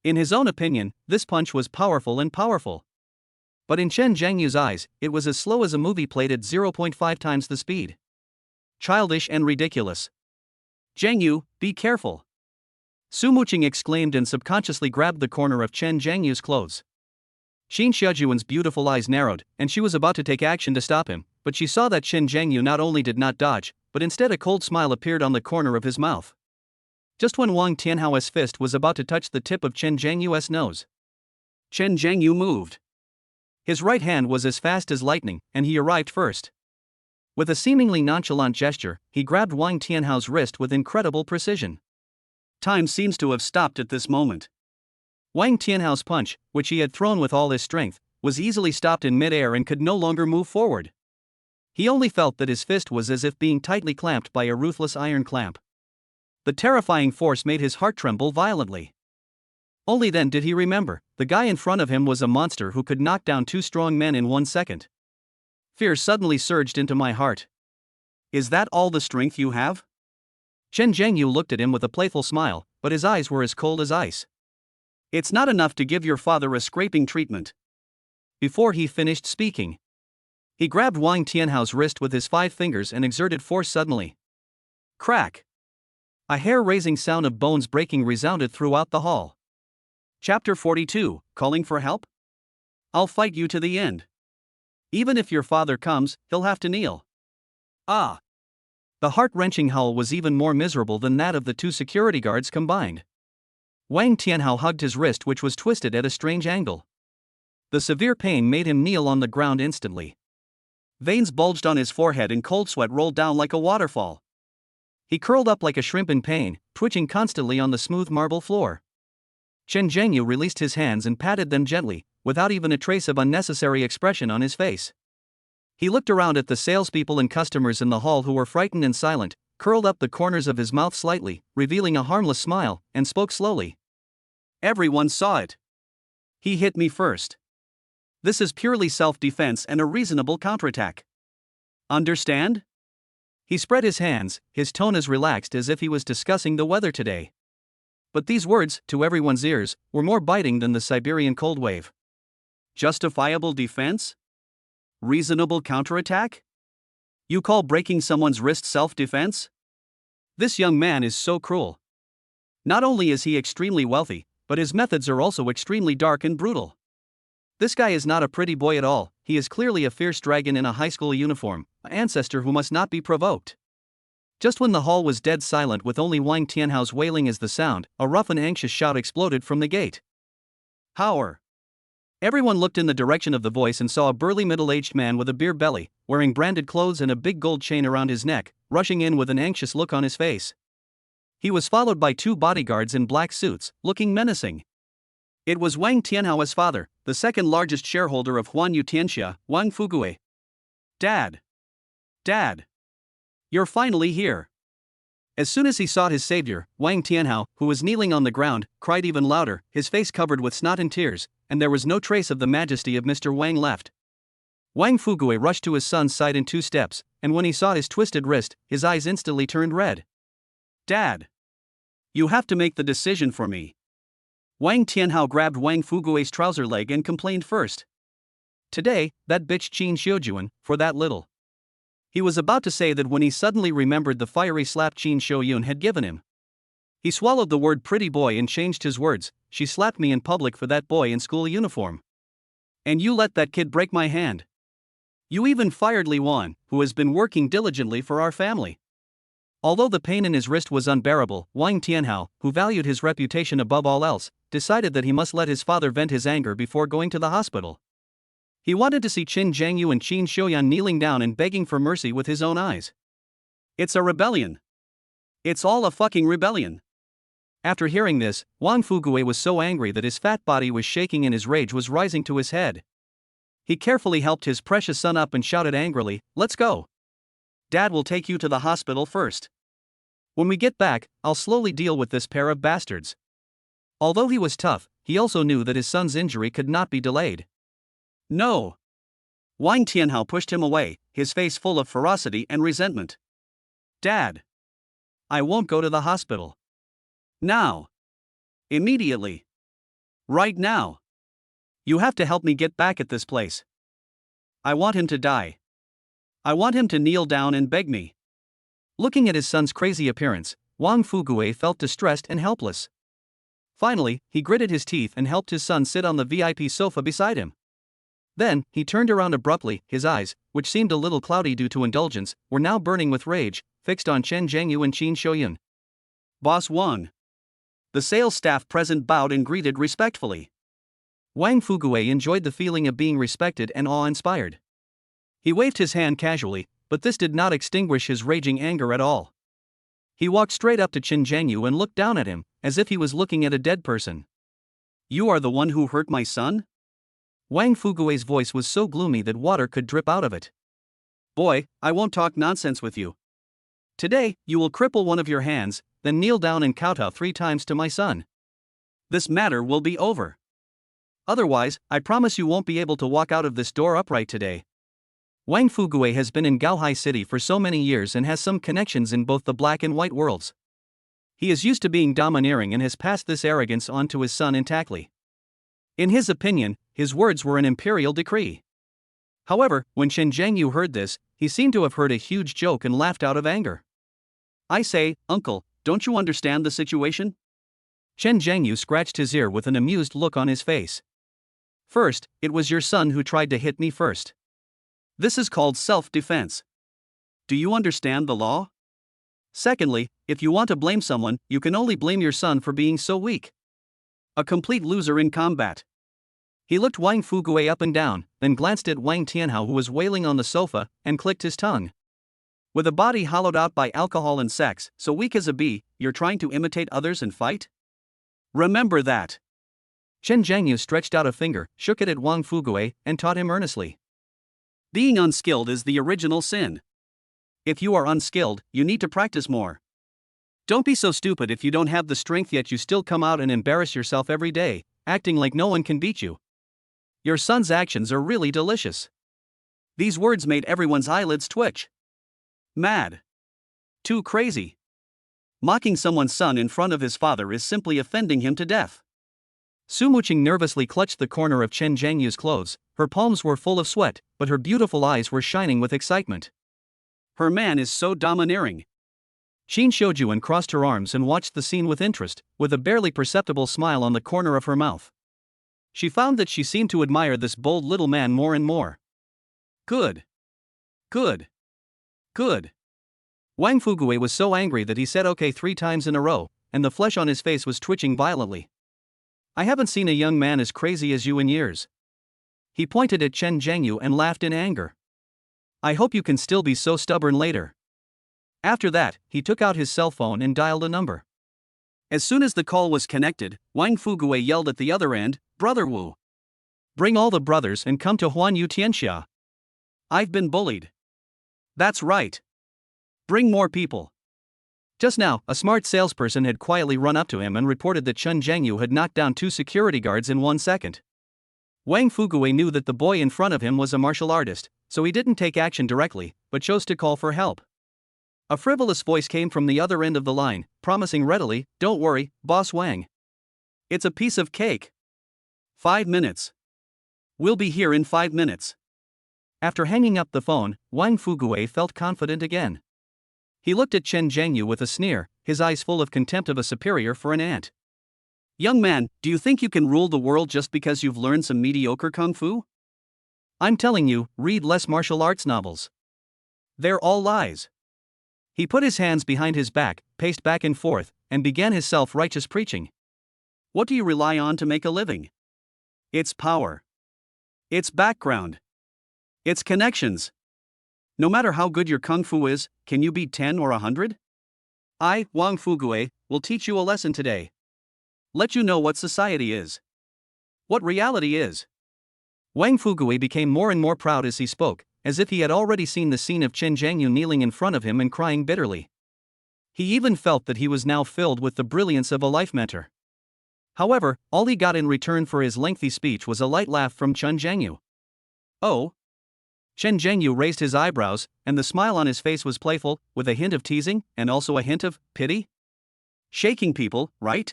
In his own opinion, this punch was powerful and powerful. But in Chen Zhengyu's eyes, it was as slow as a movie played at 0.5 times the speed. Childish and ridiculous. Zhengyu, be careful. Su Muqing exclaimed and subconsciously grabbed the corner of Chen Zhengyu's clothes. Qin Shiyuan's beautiful eyes narrowed, and she was about to take action to stop him, but she saw that Chen Zhengyu not only did not dodge, but instead a cold smile appeared on the corner of his mouth. Just when Wang Tianhao's fist was about to touch the tip of Chen Zhengyu's nose, Chen Zhengyu moved. His right hand was as fast as lightning, and he arrived first. With a seemingly nonchalant gesture, he grabbed Wang Tianhao's wrist with incredible precision. Time seems to have stopped at this moment. Wang Tianhao's punch, which he had thrown with all his strength, was easily stopped in mid-air and could no longer move forward. He only felt that his fist was as if being tightly clamped by a ruthless iron clamp. The terrifying force made his heart tremble violently. Only then did he remember, the guy in front of him was a monster who could knock down 2 strong men in 1 second. Fear suddenly surged into my heart. Is that all the strength you have? Chen Zhengyu looked at him with a playful smile, but his eyes were as cold as ice. It's not enough to give your father a scraping treatment. Before he finished speaking, he grabbed Wang Tianhao's wrist with his 5 fingers and exerted force suddenly. Crack! A hair-raising sound of bones breaking resounded throughout the hall. Chapter 42, Calling for Help? I'll fight you to the end. Even if your father comes, he'll have to kneel. Ah! The heart-wrenching howl was even more miserable than that of the 2 security guards combined. Wang Tianhao hugged his wrist, which was twisted at a strange angle. The severe pain made him kneel on the ground instantly. Veins bulged on his forehead and cold sweat rolled down like a waterfall. He curled up like a shrimp in pain, twitching constantly on the smooth marble floor. Chen Zhengyu released his hands and patted them gently, without even a trace of unnecessary expression on his face. He looked around at the salespeople and customers in the hall who were frightened and silent, curled up the corners of his mouth slightly, revealing a harmless smile, and spoke slowly. Everyone saw it. He hit me first. This is purely self-defense and a reasonable counterattack. Understand? He spread his hands, his tone as relaxed as if he was discussing the weather today. But these words, to everyone's ears, were more biting than the Siberian cold wave. Justifiable defense? Reasonable counterattack? You call breaking someone's wrist self-defense? This young man is so cruel. Not only is he extremely wealthy, but his methods are also extremely dark and brutal. This guy is not a pretty boy at all, he is clearly a fierce dragon in a high school uniform, an ancestor who must not be provoked. Just when the hall was dead silent with only Wang Tianhao's wailing as the sound, a rough and anxious shout exploded from the gate. Power! Everyone looked in the direction of the voice and saw a burly middle-aged man with a beer belly, wearing branded clothes and a big gold chain around his neck, rushing in with an anxious look on his face. He was followed by 2 bodyguards in black suits, looking menacing. It was Wang Tianhao's father, the second largest shareholder of Huanyu Tianxia, Wang Fugui. Dad! Dad! You're finally here! As soon as he saw his savior, Wang Tianhao, who was kneeling on the ground, cried even louder, his face covered with snot and tears, and there was no trace of the majesty of Mr. Wang left. Wang Fugui rushed to his son's side in 2 steps, and when he saw his twisted wrist, his eyes instantly turned red. Dad! You have to make the decision for me. Wang Tianhao grabbed Wang Fugui's trouser leg and complained first. Today, that bitch Qin Xiujuan, for that little. He was about to say that when he suddenly remembered the fiery slap Qin Xiuyun had given him. He swallowed the word pretty boy and changed his words. She slapped me in public for that boy in school uniform. And you let that kid break my hand. You even fired Li Wan, who has been working diligently for our family. Although the pain in his wrist was unbearable, Wang Tianhao, who valued his reputation above all else, decided that he must let his father vent his anger before going to the hospital. He wanted to see Qin Zhangyu and Qin Xiuyan kneeling down and begging for mercy with his own eyes. It's a rebellion. It's all a fucking rebellion. After hearing this, Wang Fugui was so angry that his fat body was shaking and his rage was rising to his head. He carefully helped his precious son up and shouted angrily, "Let's go. Dad will take you to the hospital first. When we get back, I'll slowly deal with this pair of bastards." Although he was tough, he also knew that his son's injury could not be delayed. No! Wang Tianhao pushed him away, his face full of ferocity and resentment. Dad! I won't go to the hospital. Now! Immediately! Right now! You have to help me get back at this place. I want him to die. I want him to kneel down and beg me. Looking at his son's crazy appearance, Wang Fugui felt distressed and helpless. Finally, he gritted his teeth and helped his son sit on the VIP sofa beside him. Then, he turned around abruptly, his eyes, which seemed a little cloudy due to indulgence, were now burning with rage, fixed on Chen Zhangyu and Qin Xiuyun. Boss Wang. The sales staff present bowed and greeted respectfully. Wang Fugui enjoyed the feeling of being respected and awe-inspired. He waved his hand casually, but this did not extinguish his raging anger at all. He walked straight up to Qin Zhangyu and looked down at him, as if he was looking at a dead person. You are the one who hurt my son? Wang Fugui's voice was so gloomy that water could drip out of it. Boy, I won't talk nonsense with you. Today, you will cripple one of your hands, then kneel down and kowtow 3 times to my son. This matter will be over. Otherwise, I promise you won't be able to walk out of this door upright today. Wang Fugui has been in Gaohai City for so many years and has some connections in both the black and white worlds. He is used to being domineering and has passed this arrogance on to his son intactly. In his opinion, his words were an imperial decree. However, when Chen Zhangyu heard this, he seemed to have heard a huge joke and laughed out of anger. I say, uncle, don't you understand the situation? Chen Zhangyu scratched his ear with an amused look on his face. First, it was your son who tried to hit me first. This is called self-defense. Do you understand the law? Secondly, if you want to blame someone, you can only blame your son for being so weak. A complete loser in combat. He looked Wang Fugui up and down, then glanced at Wang Tianhao who was wailing on the sofa, and clicked his tongue. With a body hollowed out by alcohol and sex, so weak as a bee, you're trying to imitate others and fight? Remember that. Chen Zhangyu stretched out a finger, shook it at Wang Fugui, and taught him earnestly. Being unskilled is the original sin. If you are unskilled, you need to practice more. Don't be so stupid if you don't have the strength yet you still come out and embarrass yourself every day, acting like no one can beat you. Your son's actions are really delicious. These words made everyone's eyelids twitch. Mad. Too crazy. Mocking someone's son in front of his father is simply offending him to death. Su Muqing nervously clutched the corner of Chen Zhangyu's clothes. Her palms were full of sweat, but her beautiful eyes were shining with excitement. Her man is so domineering. Qin Xiujuan crossed her arms and watched the scene with interest, with a barely perceptible smile on the corner of her mouth. She found that she seemed to admire this bold little man more and more. Good. Good. Good. Wang Fugui was so angry that he said okay 3 times in a row, and the flesh on his face was twitching violently. I haven't seen a young man as crazy as you in years. He pointed at Chen Zhangyu and laughed in anger. I hope you can still be so stubborn later. After that, he took out his cell phone and dialed a number. As soon as the call was connected, Wang Fuguwei yelled at the other end, "Brother Wu! Bring all the brothers and come to Huan Yu Tianxia. I've been bullied." "That's right. Bring more people." Just now, a smart salesperson had quietly run up to him and reported that Chen Zhengyu had knocked down 2 security guards in 1 second. Wang Fuguwei knew that the boy in front of him was a martial artist, so he didn't take action directly, but chose to call for help. A frivolous voice came from the other end of the line, promising readily, "Don't worry, Boss Wang. It's a piece of cake. 5 minutes. We'll be here in 5 minutes." After hanging up the phone, Wang Fuguwei felt confident again. He looked at Chen Zhengyu with a sneer, his eyes full of contempt of a superior for an ant. "Young man, do you think you can rule the world just because you've learned some mediocre kung fu? I'm telling you, read less martial arts novels. They're all lies." He put his hands behind his back, paced back and forth, and began his self-righteous preaching. "What do you rely on to make a living? It's power. It's background. It's connections. No matter how good your kung fu is, can you beat 10 or 100? I, Wang Fuguwei, will teach you a lesson today. Let you know what society is. What reality is." Wang Fuguwei became more and more proud as he spoke, as if he had already seen the scene of Chen Zhengyu kneeling in front of him and crying bitterly. He even felt that he was now filled with the brilliance of a life mentor. However, all he got in return for his lengthy speech was a light laugh from Chen Zhengyu. "Oh?" Chen Zhengyu raised his eyebrows, and the smile on his face was playful, with a hint of teasing, and also a hint of pity. "Shaking people, right?"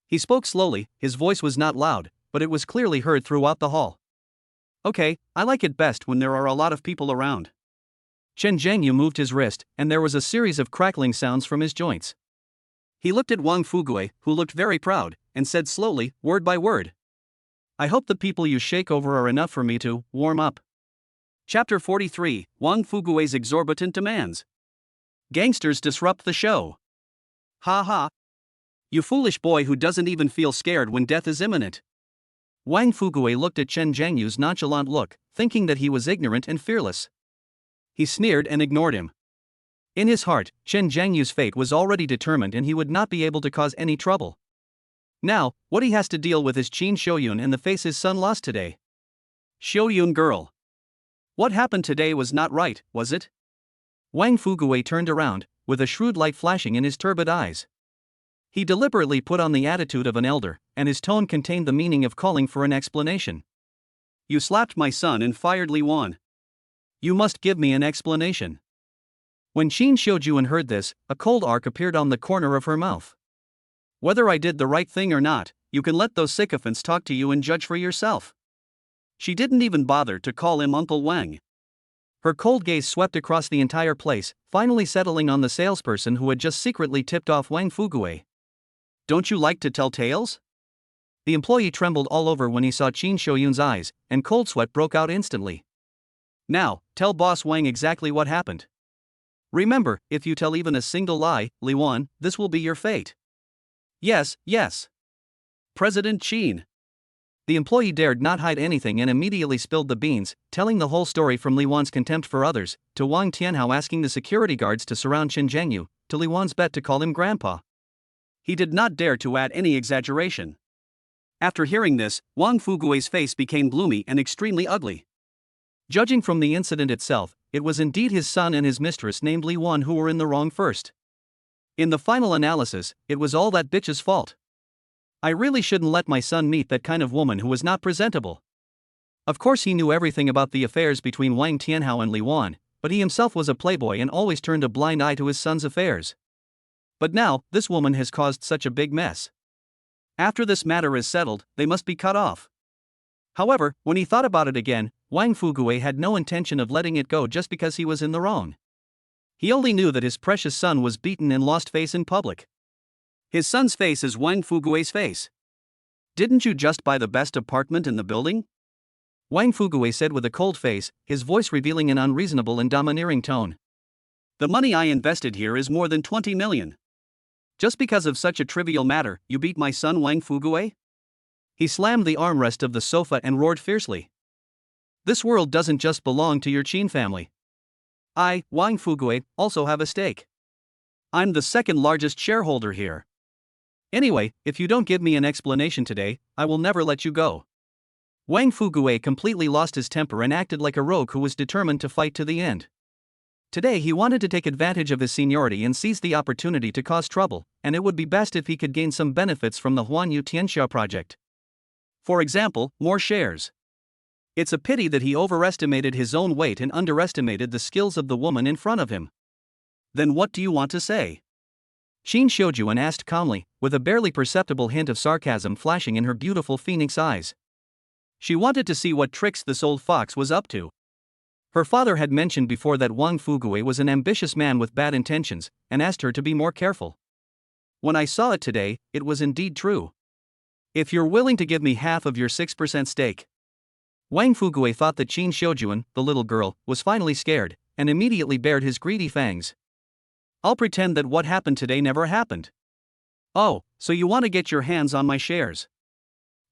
He spoke slowly, his voice was not loud, but it was clearly heard throughout the hall. "Okay, I like it best when there are a lot of people around." Chen Zhengyu moved his wrist, and there was a series of crackling sounds from his joints. He looked at Wang Fuguwei, who looked very proud, and said slowly, word by word, "I hope the people you shake over are enough for me to warm up." Chapter 43, Wang Fuguwei's Exorbitant Demands. Gangsters disrupt the show. "Ha ha. You foolish boy who doesn't even feel scared when death is imminent." Wang Fuguwei looked at Chen Zhengyu's nonchalant look, thinking that he was ignorant and fearless. He sneered and ignored him. In his heart, Chen Zhengyu's fate was already determined and he would not be able to cause any trouble. Now, what he has to deal with is Qin Shouyun and the face his son lost today. "Shouyun girl. What happened today was not right, was it?" Wang Fuguwei turned around, with a shrewd light flashing in his turbid eyes. He deliberately put on the attitude of an elder, and his tone contained the meaning of calling for an explanation. "You slapped my son and fired Li Wan. You must give me an explanation." When Qin Shouyun heard this, a cold arc appeared on the corner of her mouth. "Whether I did the right thing or not, you can let those sycophants talk to you and judge for yourself." She didn't even bother to call him Uncle Wang. Her cold gaze swept across the entire place, finally settling on the salesperson who had just secretly tipped off Wang Fuguwei. "Don't you like to tell tales?" The employee trembled all over when he saw Qin Shouyun's eyes, and cold sweat broke out instantly. "Now, tell Boss Wang exactly what happened. Remember, if you tell even a single lie, Li Wan, this will be your fate." "Yes, yes. President Qin." The employee dared not hide anything and immediately spilled the beans, telling the whole story from Li Wan's contempt for others, to Wang Tianhao asking the security guards to surround Chen Zhengyu, to Li Wan's bet to call him grandpa. He did not dare to add any exaggeration. After hearing this, Wang Fuguwei's face became gloomy and extremely ugly. Judging from the incident itself, it was indeed his son and his mistress named Li Wan who were in the wrong first. In the final analysis, it was all that bitch's fault. "I really shouldn't let my son meet that kind of woman who was not presentable." Of course he knew everything about the affairs between Wang Tianhao and Li Wan, but he himself was a playboy and always turned a blind eye to his son's affairs. But now, this woman has caused such a big mess. After this matter is settled, they must be cut off. However, when he thought about it again, Wang Fuguwei had no intention of letting it go just because he was in the wrong. He only knew that his precious son was beaten and lost face in public. His son's face is Wang Fuguwei's face. "Didn't you just buy the best apartment in the building?" Wang Fuguwei said with a cold face, his voice revealing an unreasonable and domineering tone. "The money I invested here is more than 20 million. Just because of such a trivial matter, you beat my son Wang Fuguwei?" He slammed the armrest of the sofa and roared fiercely. "This world doesn't just belong to your Qin family. I, Wang Fuguwei, also have a stake. I'm the second largest shareholder here. Anyway, if you don't give me an explanation today, I will never let you go. Wang Fuguei completely lost his temper and acted like a rogue who was determined to fight to the end. Today he wanted to take advantage of his seniority and seize the opportunity to cause trouble, and it would be best if he could gain some benefits from the Huanyu Tianxia project. For example, more shares. It's a pity that he overestimated his own weight and underestimated the skills of the woman in front of him. Then what do you want to say? Qin Xiujuan asked calmly, with a barely perceptible hint of sarcasm flashing in her beautiful phoenix eyes. She wanted to see what tricks this old fox was up to. Her father had mentioned before that Wang Fuguei was an ambitious man with bad intentions, and asked her to be more careful. When I saw it today, it was indeed true. If you're willing to give me half of your 6% stake. Wang Fuguei thought that Qin Xiujuan, the little girl, was finally scared, and immediately bared his greedy fangs. I'll pretend that what happened today never happened. Oh, so you want to get your hands on my shares?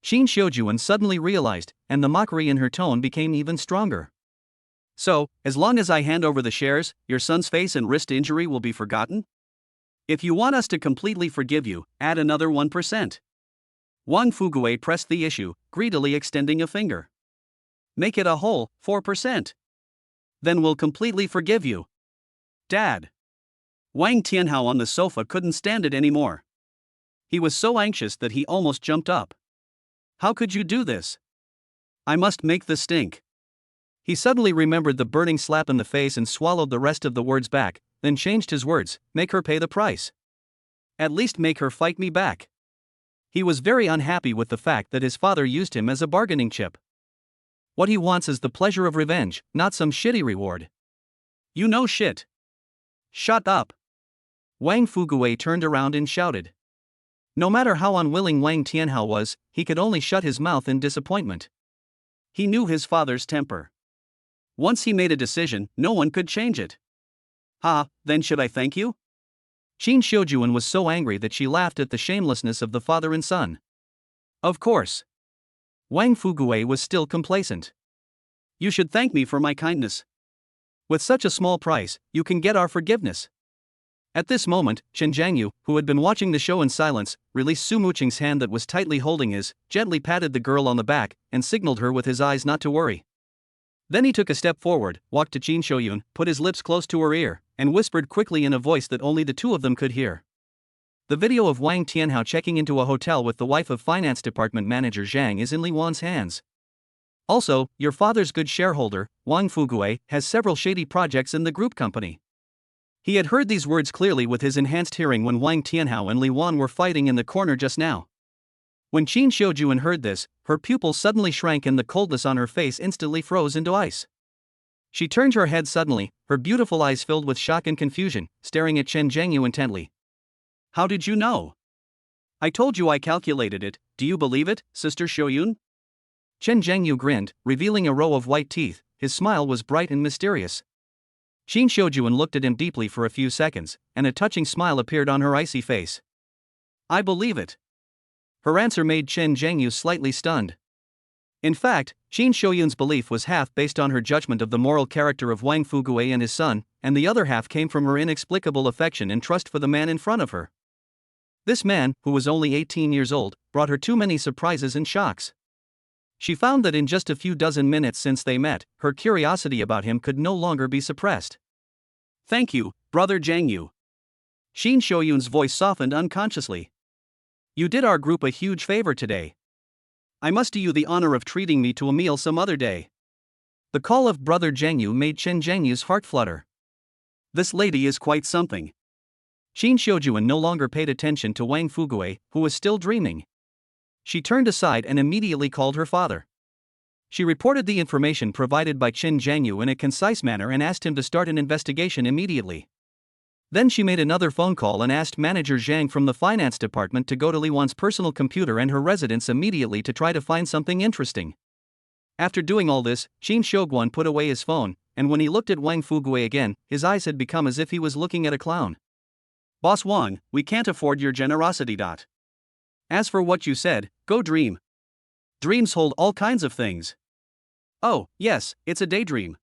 Qin Xiujuan suddenly realized, and the mockery in her tone became even stronger. So, as long as I hand over the shares, your son's face and wrist injury will be forgotten? If you want us to completely forgive you, add another 1%. Wang Fuguei pressed the issue, greedily extending a finger. Make it a whole 4%. Then we'll completely forgive you. Dad. Wang Tianhao on the sofa couldn't stand it anymore. He was so anxious that he almost jumped up. How could you do this? I must make this stink. He suddenly remembered the burning slap in the face and swallowed the rest of the words back, then changed his words, make her pay the price. At least make her fight me back. He was very unhappy with the fact that his father used him as a bargaining chip. What he wants is the pleasure of revenge, not some shitty reward. You know shit. Shut up. Wang Fuguei turned around and shouted. No matter how unwilling Wang Tianhao was, he could only shut his mouth in disappointment. He knew his father's temper. Once he made a decision, no one could change it. Then should I thank you? Qin Xiujuan was so angry that she laughed at the shamelessness of the father and son. Of course. Wang Fuguei was still complacent. You should thank me for my kindness. With such a small price, you can get our forgiveness. At this moment, Chen Jiangyu, who had been watching the show in silence, released Su Muqing's hand that was tightly holding his, gently patted the girl on the back, and signaled her with his eyes not to worry. Then he took a step forward, walked to Qin Xiujuan, put his lips close to her ear, and whispered quickly in a voice that only the two of them could hear. The video of Wang Tianhao checking into a hotel with the wife of Finance Department Manager Zhang is in Li Wan's hands. Also, your father's good shareholder, Wang Fuguei, has several shady projects in the group company. He had heard these words clearly with his enhanced hearing when Wang Tianhao and Li Wan were fighting in the corner just now. When Qin Xiujuan heard this, her pupils suddenly shrank and the coldness on her face instantly froze into ice. She turned her head suddenly, her beautiful eyes filled with shock and confusion, staring at Chen Jiangyu intently. How did you know? I told you I calculated it, do you believe it, Sister Xiuyun? Chen Jiangyu grinned, revealing a row of white teeth. His smile was bright and mysterious. Qin Xiujuan looked at him deeply for a few seconds, and a touching smile appeared on her icy face. I believe it. Her answer made Chen Jiangyu slightly stunned. In fact, Qin Xiuyun's belief was half based on her judgment of the moral character of Wang Fuguei and his son, and the other half came from her inexplicable affection and trust for the man in front of her. This man, who was only 18 years old, brought her too many surprises and shocks. She found that in just a few dozen minutes since they met, her curiosity about him could no longer be suppressed. Thank you, Brother Jiangyu. Qin Xiuyun's voice softened unconsciously. You did our group a huge favor today. I must do you the honor of treating me to a meal some other day. The call of Brother Jiangyu made Chen Jiangyu's heart flutter. This lady is quite something. Qin Xiujuan no longer paid attention to Wang Fuguei, who was still dreaming. She turned aside and immediately called her father. She reported the information provided by Chen Jiangyu in a concise manner and asked him to start an investigation immediately. Then she made another phone call and asked Manager Zhang from the finance department to go to Li Wan's personal computer and her residence immediately to try to find something interesting. After doing all this, Qin Xiuguan put away his phone, and when he looked at Wang Fuguei again, his eyes had become as if he was looking at a clown. Boss Wang, we can't afford your generosity. As for what you said, go dream. Dreams hold all kinds of things. Oh, yes, it's a daydream.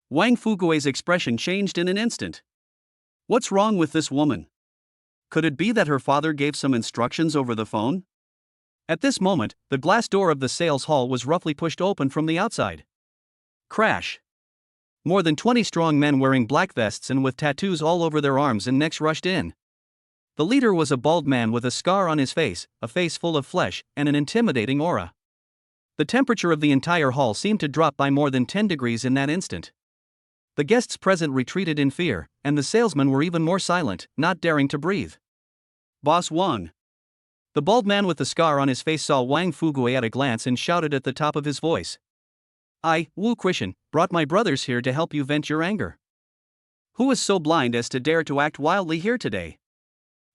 Wang Fuguei's expression changed in an instant. What's wrong with this woman? Could it be that her father gave some instructions over the phone? At this moment, the glass door of the sales hall was roughly pushed open from the outside. Crash! More than 20 strong men wearing black vests and with tattoos all over their arms and necks rushed in. The leader was a bald man with a scar on his face, a face full of flesh, and an intimidating aura. The temperature of the entire hall seemed to drop by more than 10 degrees in that instant. The guests present retreated in fear, and the salesmen were even more silent, not daring to breathe. Boss Wang. The bald man with the scar on his face saw Wang Fugui at a glance and shouted at the top of his voice. I, Wu Quishan, brought my brothers here to help you vent your anger. Who is so blind as to dare to act wildly here today?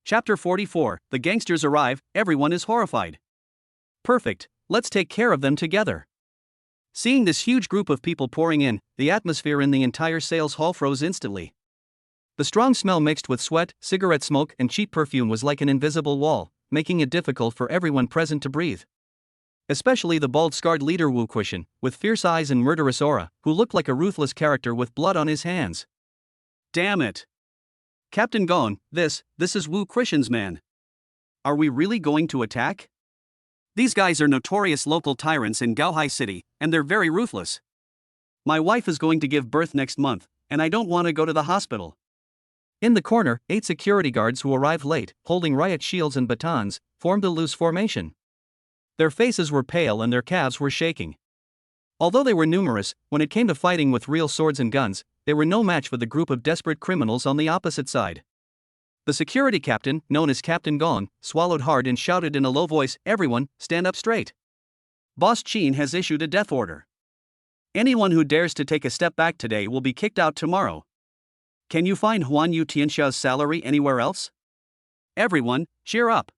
Chapter 44, The Gangsters Arrive, Everyone is Horrified. Perfect, let's take care of them together. Seeing this huge group of people pouring in, the atmosphere in the entire sales hall froze instantly. The strong smell mixed with sweat, cigarette smoke, and cheap perfume was like an invisible wall, making it difficult for everyone present to breathe. Especially the bald-scarred leader Wu Quishan, with fierce eyes and murderous aura, who looked like a ruthless character with blood on his hands. Damn it! Captain Gon, this is Wu Quishan's man. Are we really going to attack? These guys are notorious local tyrants in Gaohai City, and they're very ruthless. My wife is going to give birth next month, and I don't want to go to the hospital. In the corner, 8 security guards who arrived late, holding riot shields and batons, formed a loose formation. Their faces were pale and their calves were shaking. Although they were numerous, when it came to fighting with real swords and guns, they were no match for the group of desperate criminals on the opposite side. The security captain, known as Captain Gon, swallowed hard and shouted in a low voice, "Everyone, stand up straight. Boss Qin has issued a death order. Anyone who dares to take a step back today will be kicked out tomorrow. Can you find Huan Yu Tianxia's salary anywhere else? Everyone, cheer up.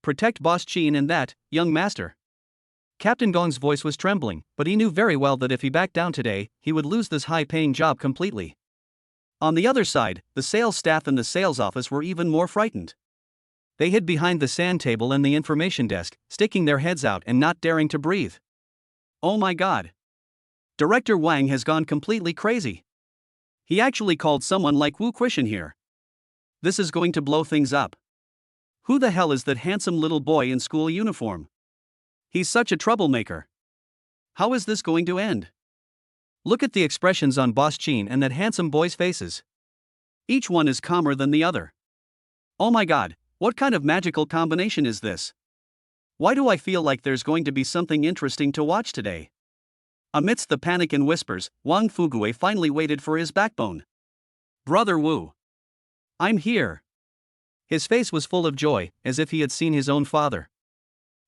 Protect Boss Qin and that, young master." Captain Gong's voice was trembling, but he knew very well that if he backed down today, he would lose this high-paying job completely. On the other side, the sales staff and the sales office were even more frightened. They hid behind the sand table and the information desk, sticking their heads out and not daring to breathe. Oh my god! Director Wang has gone completely crazy. He actually called someone like Wu Quishan here. This is going to blow things up. Who the hell is that handsome little boy in school uniform? He's such a troublemaker. How is this going to end? Look at the expressions on Boss Qin and that handsome boy's faces. Each one is calmer than the other. Oh my god, what kind of magical combination is this? Why do I feel like there's going to be something interesting to watch today? Amidst the panic and whispers, Wang Fugui finally waited for his backbone. Brother Wu. I'm here. His face was full of joy, as if he had seen his own father.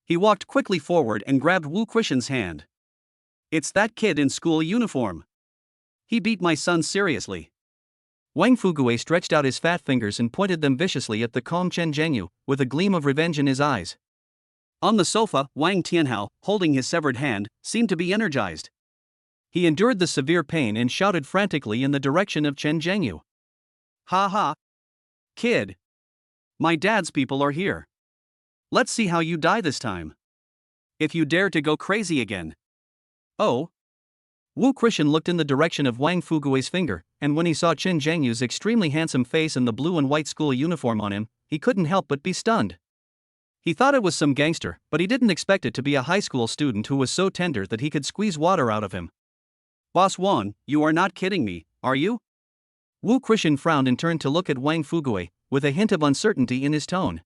He walked quickly forward and grabbed Wu Quishan's hand. It's that kid in school uniform. He beat my son seriously. Wang Fugui stretched out his fat fingers and pointed them viciously at the calm Chen Zhengyu, with a gleam of revenge in his eyes. On the sofa, Wang Tianhao, holding his severed hand, seemed to be energized. He endured the severe pain and shouted frantically in the direction of Chen Zhengyu. Ha ha! Kid! My dad's people are here. Let's see how you die this time. If you dare to go crazy again. Oh? Wu Quishan looked in the direction of Wang Fugui's finger, and when he saw Chen Zhengyu's extremely handsome face and the blue and white school uniform on him, he couldn't help but be stunned. He thought it was some gangster, but he didn't expect it to be a high school student who was so tender that he could squeeze water out of him. Boss Wang, you are not kidding me, are you? Wu Quishan frowned and turned to look at Wang Fugui, with a hint of uncertainty in his tone.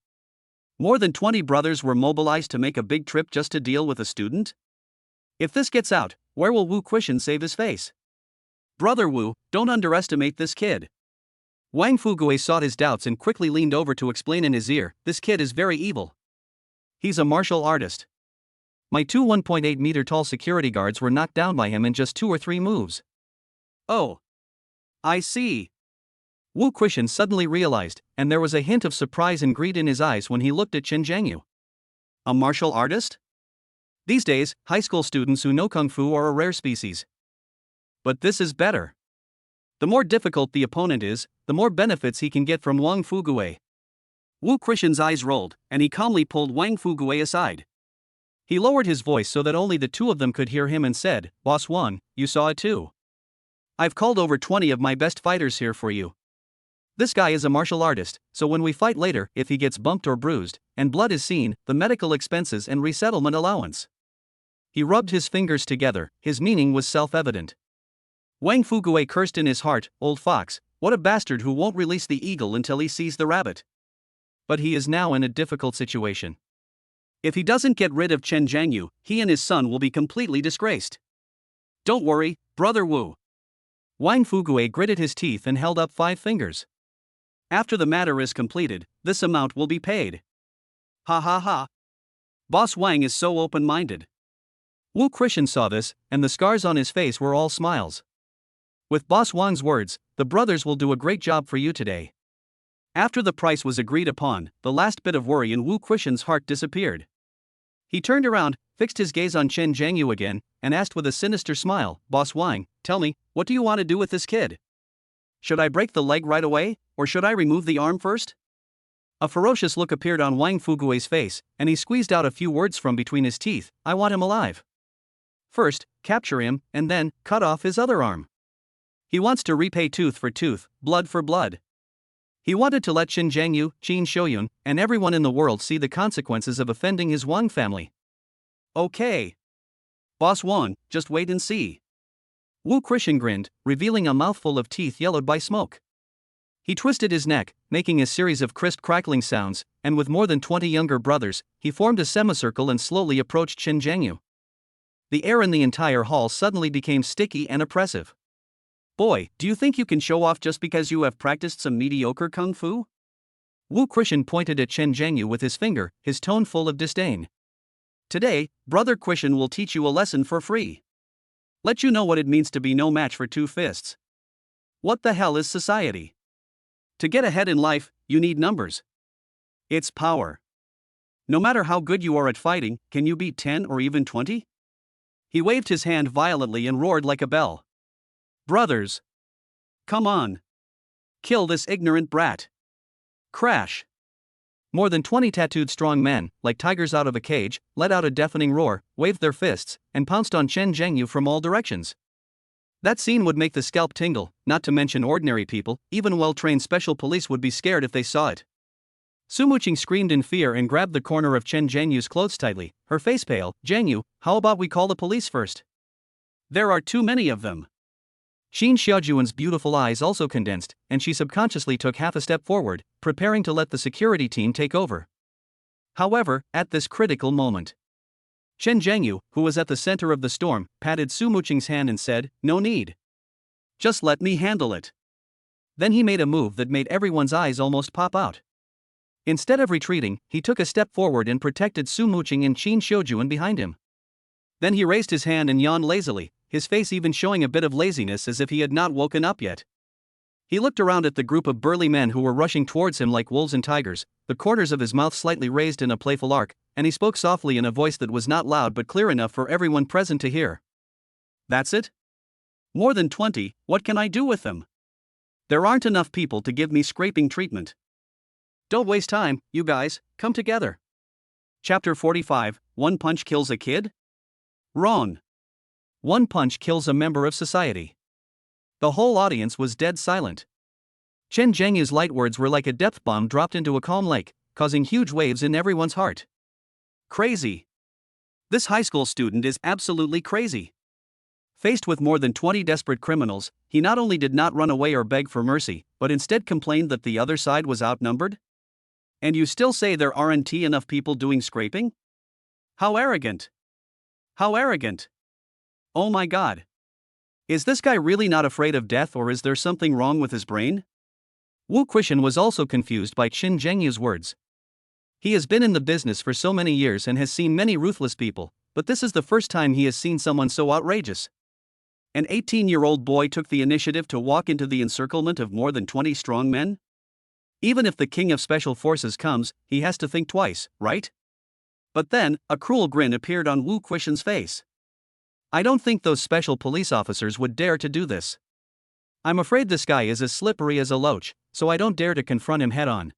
More than 20 brothers were mobilized to make a big trip just to deal with a student? If this gets out, where will Wu Quishan save his face? Brother Wu, don't underestimate this kid. Wang Fugui sought his doubts and quickly leaned over to explain in his ear, this kid is very evil. He's a martial artist. My 2 1.8-meter tall security guards were knocked down by him in just 2 or 3 moves. Oh. I see. Wu Quishan suddenly realized, and there was a hint of surprise and greed in his eyes when he looked at Chen Zhengyu. A martial artist? These days, high school students who know Kung Fu are a rare species. But this is better. The more difficult the opponent is, the more benefits he can get from Wang Fugui. Wu Quishan's eyes rolled, and he calmly pulled Wang Fugui aside. He lowered his voice so that only the two of them could hear him and said, Boss Wang, you saw it too. I've called over 20 of my best fighters here for you. This guy is a martial artist, so when we fight later, if he gets bumped or bruised, and blood is seen, the medical expenses and resettlement allowance. He rubbed his fingers together, his meaning was self-evident. Wang Fuguei cursed in his heart, old fox, what a bastard who won't release the eagle until he sees the rabbit. But he is now in a difficult situation. If he doesn't get rid of Chen Jiangyu, he and his son will be completely disgraced. Don't worry, brother Wu. Wang Fuguei gritted his teeth and held up 5 fingers. After the matter is completed, this amount will be paid. Ha ha ha. Boss Wang is so open-minded. Wu Christian saw this, and the scars on his face were all smiles. With Boss Wang's words, the brothers will do a great job for you today. After the price was agreed upon, the last bit of worry in Wu Christian's heart disappeared. He turned around, fixed his gaze on Chen Jiangyu again, and asked with a sinister smile, Boss Wang, tell me, what do you want to do with this kid? Should I break the leg right away, or should I remove the arm first? A ferocious look appeared on Wang Fuguei's face, and he squeezed out a few words from between his teeth, I want him alive. First, capture him, and then, cut off his other arm. He wants to repay tooth for tooth, blood for blood. He wanted to let Qin Jiangyu, Qin Shouyun, and everyone in the world see the consequences of offending his Wang family. Okay. Boss Wang, just wait and see. Wu Christian grinned, revealing a mouthful of teeth yellowed by smoke. He twisted his neck, making a series of crisp crackling sounds, and with more than 20 younger brothers, he formed a semicircle and slowly approached Qin Jiangyu. The air in the entire hall suddenly became sticky and oppressive. Boy, do you think you can show off just because you have practiced some mediocre kung fu? Wu Christian pointed at Chen Jiangyu with his finger, his tone full of disdain. Today, Brother Christian will teach you a lesson for free. Let you know what it means to be no match for 2 fists. What the hell is society? To get ahead in life, you need numbers. It's power. No matter how good you are at fighting, can you beat 10 or even 20? He waved his hand violently and roared like a bell. Brothers! Come on! Kill this ignorant brat! Crash! More than 20 tattooed strong men, like tigers out of a cage, let out a deafening roar, waved their fists, and pounced on Chen Jiangyu from all directions. That scene would make the scalp tingle, not to mention ordinary people, even well-trained special police would be scared if they saw it. Su Muqing screamed in fear and grabbed the corner of Chen Jiangyu's clothes tightly, her face pale. Jiangyu, how about we call the police first? There are too many of them. Qin Xiaojuan's beautiful eyes also condensed, and she subconsciously took half a step forward, preparing to let the security team take over. However, at this critical moment, Chen Jiangyu, who was at the center of the storm, patted Su Muqing's hand and said, no need. Just let me handle it. Then he made a move that made everyone's eyes almost pop out. Instead of retreating, he took a step forward and protected Su Muqing and Qin Xiaojuan behind him. Then he raised his hand and yawned lazily, his face even showing a bit of laziness as if he had not woken up yet. He looked around at the group of burly men who were rushing towards him like wolves and tigers, the corners of his mouth slightly raised in a playful arc, and he spoke softly in a voice that was not loud but clear enough for everyone present to hear. That's it? More than 20, what can I do with them? There aren't enough people to give me scraping treatment. Don't waste time, you guys, come together. Chapter 45, One Punch Kills a Kid? Wrong. One punch kills a member of society. The whole audience was dead silent. Chen Jiangyu's light words were like a depth bomb dropped into a calm lake, causing huge waves in everyone's heart. Crazy. This high school student is absolutely crazy. Faced with more than 20 desperate criminals, he not only did not run away or beg for mercy, but instead complained that the other side was outnumbered? And you still say there aren't enough people doing scraping? How arrogant. How arrogant. Oh my god. Is this guy really not afraid of death, or is there something wrong with his brain? Wu Christian was also confused by Qin Jiangyu's words. He has been in the business for so many years and has seen many ruthless people, but this is the first time he has seen someone so outrageous. An 18-year-old boy took the initiative to walk into the encirclement of more than 20 strong men? Even if the king of special forces comes, he has to think twice, right? But then, a cruel grin appeared on Wu Christian's face. I don't think those special police officers would dare to do this. I'm afraid this guy is as slippery as a loach, so I don't dare to confront him head-on.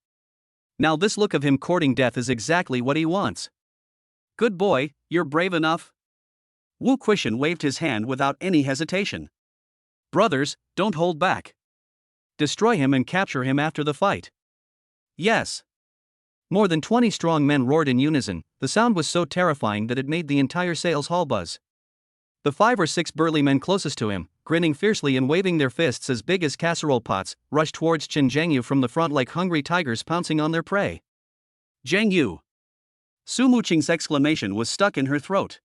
Now this look of him courting death is exactly what he wants. Good boy, you're brave enough. Wu Christian waved his hand without any hesitation. Brothers, don't hold back. destroy him and capture him after the fight. Yes. More than 20 strong men roared in unison. The sound was so terrifying that it made the entire sales hall buzz. The 5 or 6 burly men closest to him, grinning fiercely and waving their fists as big as casserole pots, rushed towards Chen Zhengyu from the front like hungry tigers pouncing on their prey. Zhengyu! Su Muqing's exclamation was stuck in her throat.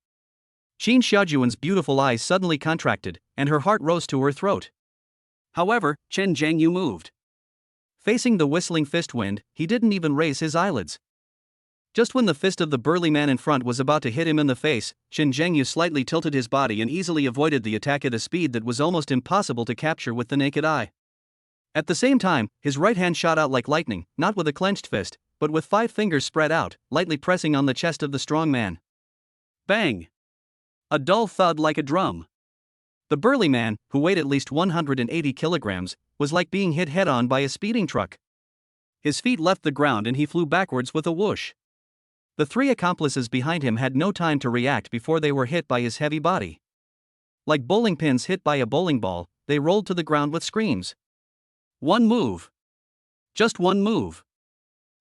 Qin Xiaojuan's beautiful eyes suddenly contracted, and her heart rose to her throat. However, Chen Zhengyu moved. Facing the whistling fist wind, he didn't even raise his eyelids. Just when the fist of the burly man in front was about to hit him in the face, Chen Zhengyu slightly tilted his body and easily avoided the attack at a speed that was almost impossible to capture with the naked eye. At the same time, his right hand shot out like lightning, not with a clenched fist, but with 5 fingers spread out, lightly pressing on the chest of the strong man. Bang! A dull thud like a drum. The burly man, who weighed at least 180 kilograms, was like being hit head-on by a speeding truck. His feet left the ground and he flew backwards with a whoosh. The 3 accomplices behind him had no time to react before they were hit by his heavy body. Like bowling pins hit by a bowling ball, they rolled to the ground with screams. One move. Just one move.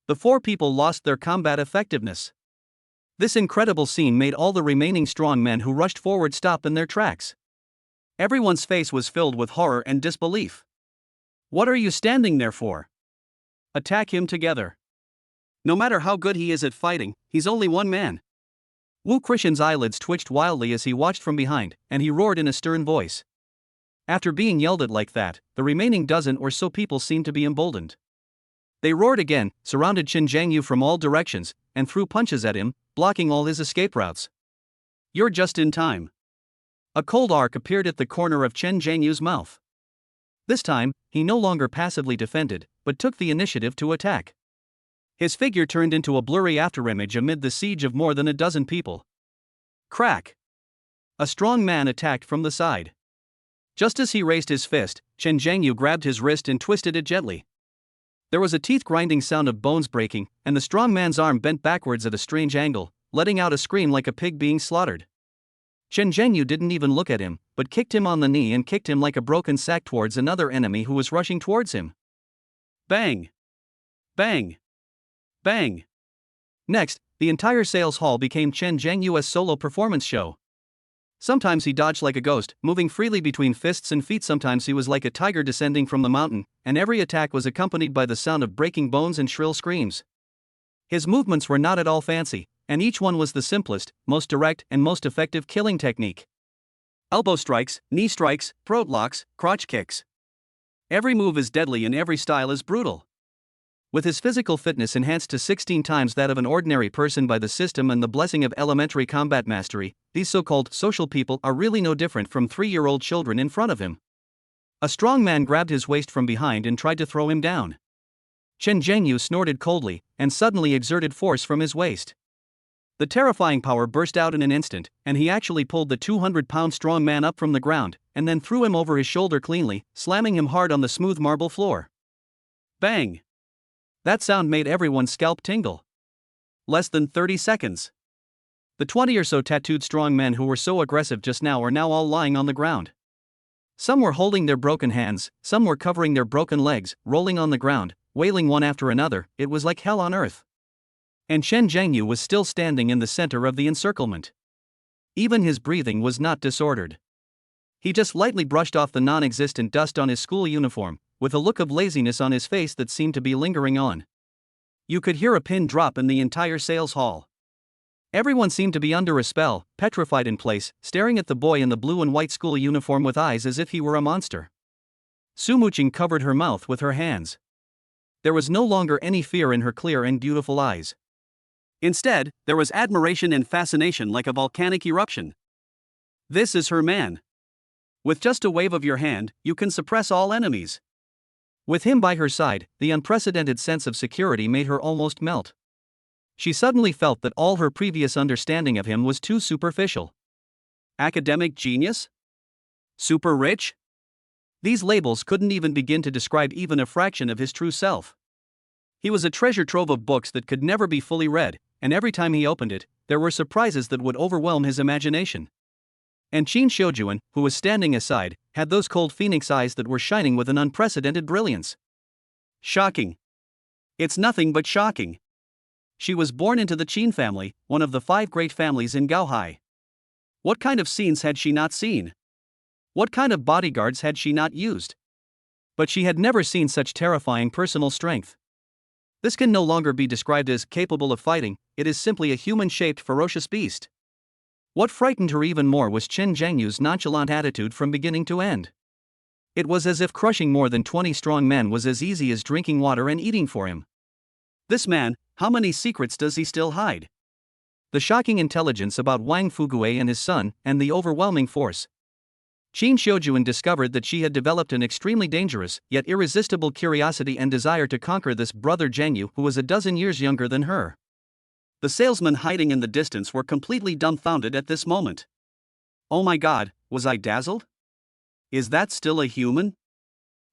The 4 people lost their combat effectiveness. This incredible scene made all the remaining strong men who rushed forward stop in their tracks. Everyone's face was filled with horror and disbelief. What are you standing there for? Attack him together. No matter how good he is at fighting, he's only one man. Wu Krishan's eyelids twitched wildly as he watched from behind, and he roared in a stern voice. After being yelled at like that, the remaining dozen or so people seemed to be emboldened. They roared again, surrounded Chen Zhengyu from all directions, and threw punches at him, blocking all his escape routes. You're just in time. A cold arc appeared at the corner of Chen Zhengyu's mouth. This time, he no longer passively defended, but took the initiative to attack. His figure turned into a blurry afterimage amid the siege of more than a dozen people. Crack! A strong man attacked from the side. Just as he raised his fist, Chen Zhengyu grabbed his wrist and twisted it gently. There was a teeth-grinding sound of bones breaking, and the strong man's arm bent backwards at a strange angle, letting out a scream like a pig being slaughtered. Chen Zhengyu didn't even look at him, but kicked him on the knee and kicked him like a broken sack towards another enemy who was rushing towards him. Bang! Bang! Bang! Next, the entire sales hall became Chen Zhengyu's solo performance show. Sometimes he dodged like a ghost, moving freely between fists and feet. Sometimes he was like a tiger descending from the mountain, and every attack was accompanied by the sound of breaking bones and shrill screams. His movements were not at all fancy, and each one was the simplest, most direct, and most effective killing technique. Elbow strikes, knee strikes, throat locks, crotch kicks. Every move is deadly and every style is brutal. With his physical fitness enhanced to 16 times that of an ordinary person by the system and the blessing of elementary combat mastery, these so-called social people are really no different from 3-year-old children in front of him. A strong man grabbed his waist from behind and tried to throw him down. Chen Zhengyu snorted coldly, and suddenly exerted force from his waist. The terrifying power burst out in an instant, and he actually pulled the 200-pound strong man up from the ground, and then threw him over his shoulder cleanly, slamming him hard on the smooth marble floor. Bang! That sound made everyone's scalp tingle. Less than 30 seconds. The 20 or so tattooed strong men who were so aggressive just now are now all lying on the ground. Some were holding their broken hands, some were covering their broken legs, rolling on the ground, wailing one after another. It was like hell on earth. And Chen Zhengyu was still standing in the center of the encirclement. Even his breathing was not disordered. He just lightly brushed off the non-existent dust on his school uniform, with a look of laziness on his face that seemed to be lingering on. You could hear a pin drop in the entire sales hall. Everyone seemed to be under a spell, petrified in place, staring at the boy in the blue and white school uniform with eyes as if he were a monster. Su Muqing covered her mouth with her hands. There was no longer any fear in her clear and beautiful eyes. Instead, there was admiration and fascination like a volcanic eruption. This is her man. With just a wave of your hand, you can suppress all enemies. With him by her side, the unprecedented sense of security made her almost melt. She suddenly felt that all her previous understanding of him was too superficial. Academic genius? Super rich? These labels couldn't even begin to describe even a fraction of his true self. He was a treasure trove of books that could never be fully read, and every time he opened it, there were surprises that would overwhelm his imagination. And Qin Xiaojuan, who was standing aside, had those cold phoenix eyes that were shining with an unprecedented brilliance. Shocking. It's nothing but shocking. She was born into the Qin family, one of the 5 great families in Gaohai. What kind of scenes had she not seen? What kind of bodyguards had she not used? But she had never seen such terrifying personal strength. This can no longer be described as capable of fighting, it is simply a human-shaped ferocious beast. What frightened her even more was Chen Zhangyu's nonchalant attitude from beginning to end. It was as if crushing more than 20 strong men was as easy as drinking water and eating for him. This man, how many secrets does he still hide? The shocking intelligence about Wang Fugui and his son, and the overwhelming force. Qin Xiujuan discovered that she had developed an extremely dangerous, yet irresistible curiosity and desire to conquer this brother Zhengyu who was a dozen years younger than her. The salesmen hiding in the distance were completely dumbfounded at this moment. Oh my god, was I dazzled? Is that still a human?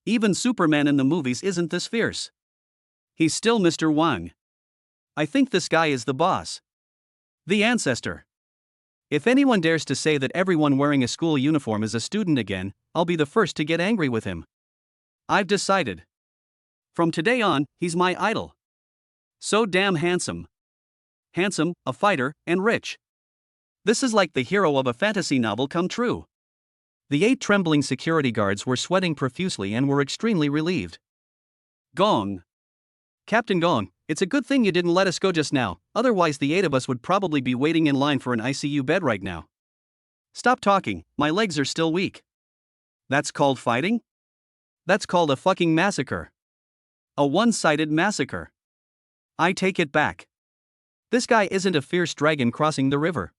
Even Superman in the movies isn't this fierce. He's still Mr. Wang. I think this guy is the boss. The ancestor. If anyone dares to say that everyone wearing a school uniform is a student again, I'll be the first to get angry with him. I've decided. From today on, he's my idol. So damn handsome. Handsome, a fighter, and rich. This is like the hero of a fantasy novel come true. The 8 trembling security guards were sweating profusely and were extremely relieved. Gong. Captain Gong, it's a good thing you didn't let us go just now, otherwise the 8 of us would probably be waiting in line for an ICU bed right now. Stop talking, my legs are still weak. That's called fighting? That's called a fucking massacre. A one-sided massacre. I take it back. This guy isn't a fierce dragon crossing the river.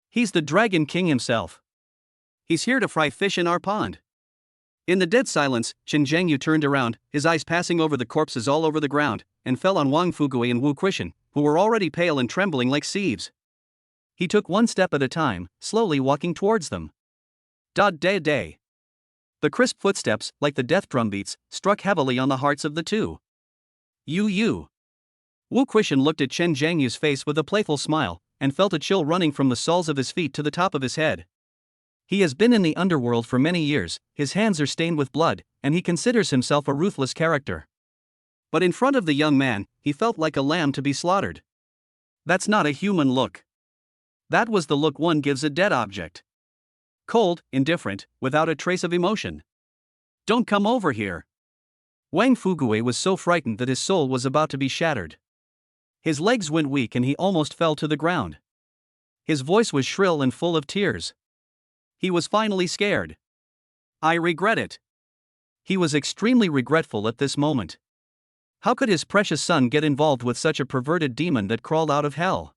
He's the Dragon King himself. He's here to fry fish in our pond. In the dead silence, Chen Zhengyu turned around, his eyes passing over the corpses all over the ground, and fell on Wang Fugui and Wu Quishan, who were already pale and trembling like sieves. He took one step at a time, slowly walking towards them. Da-day-day. The crisp footsteps, like the death drum beats, struck heavily on the hearts of the two. You. Wu Quishan looked at Chen Zhangyu's face with a playful smile, and felt a chill running from the soles of his feet to the top of his head. He has been in the underworld for many years, his hands are stained with blood, and he considers himself a ruthless character. But in front of the young man, he felt like a lamb to be slaughtered. That's not a human look. That was the look one gives a dead object. Cold, indifferent, without a trace of emotion. Don't come over here. Wang Fugui was so frightened that his soul was about to be shattered. His legs went weak and he almost fell to the ground. His voice was shrill and full of tears. He was finally scared. I regret it. He was extremely regretful at this moment. How could his precious son get involved with such a perverted demon that crawled out of hell?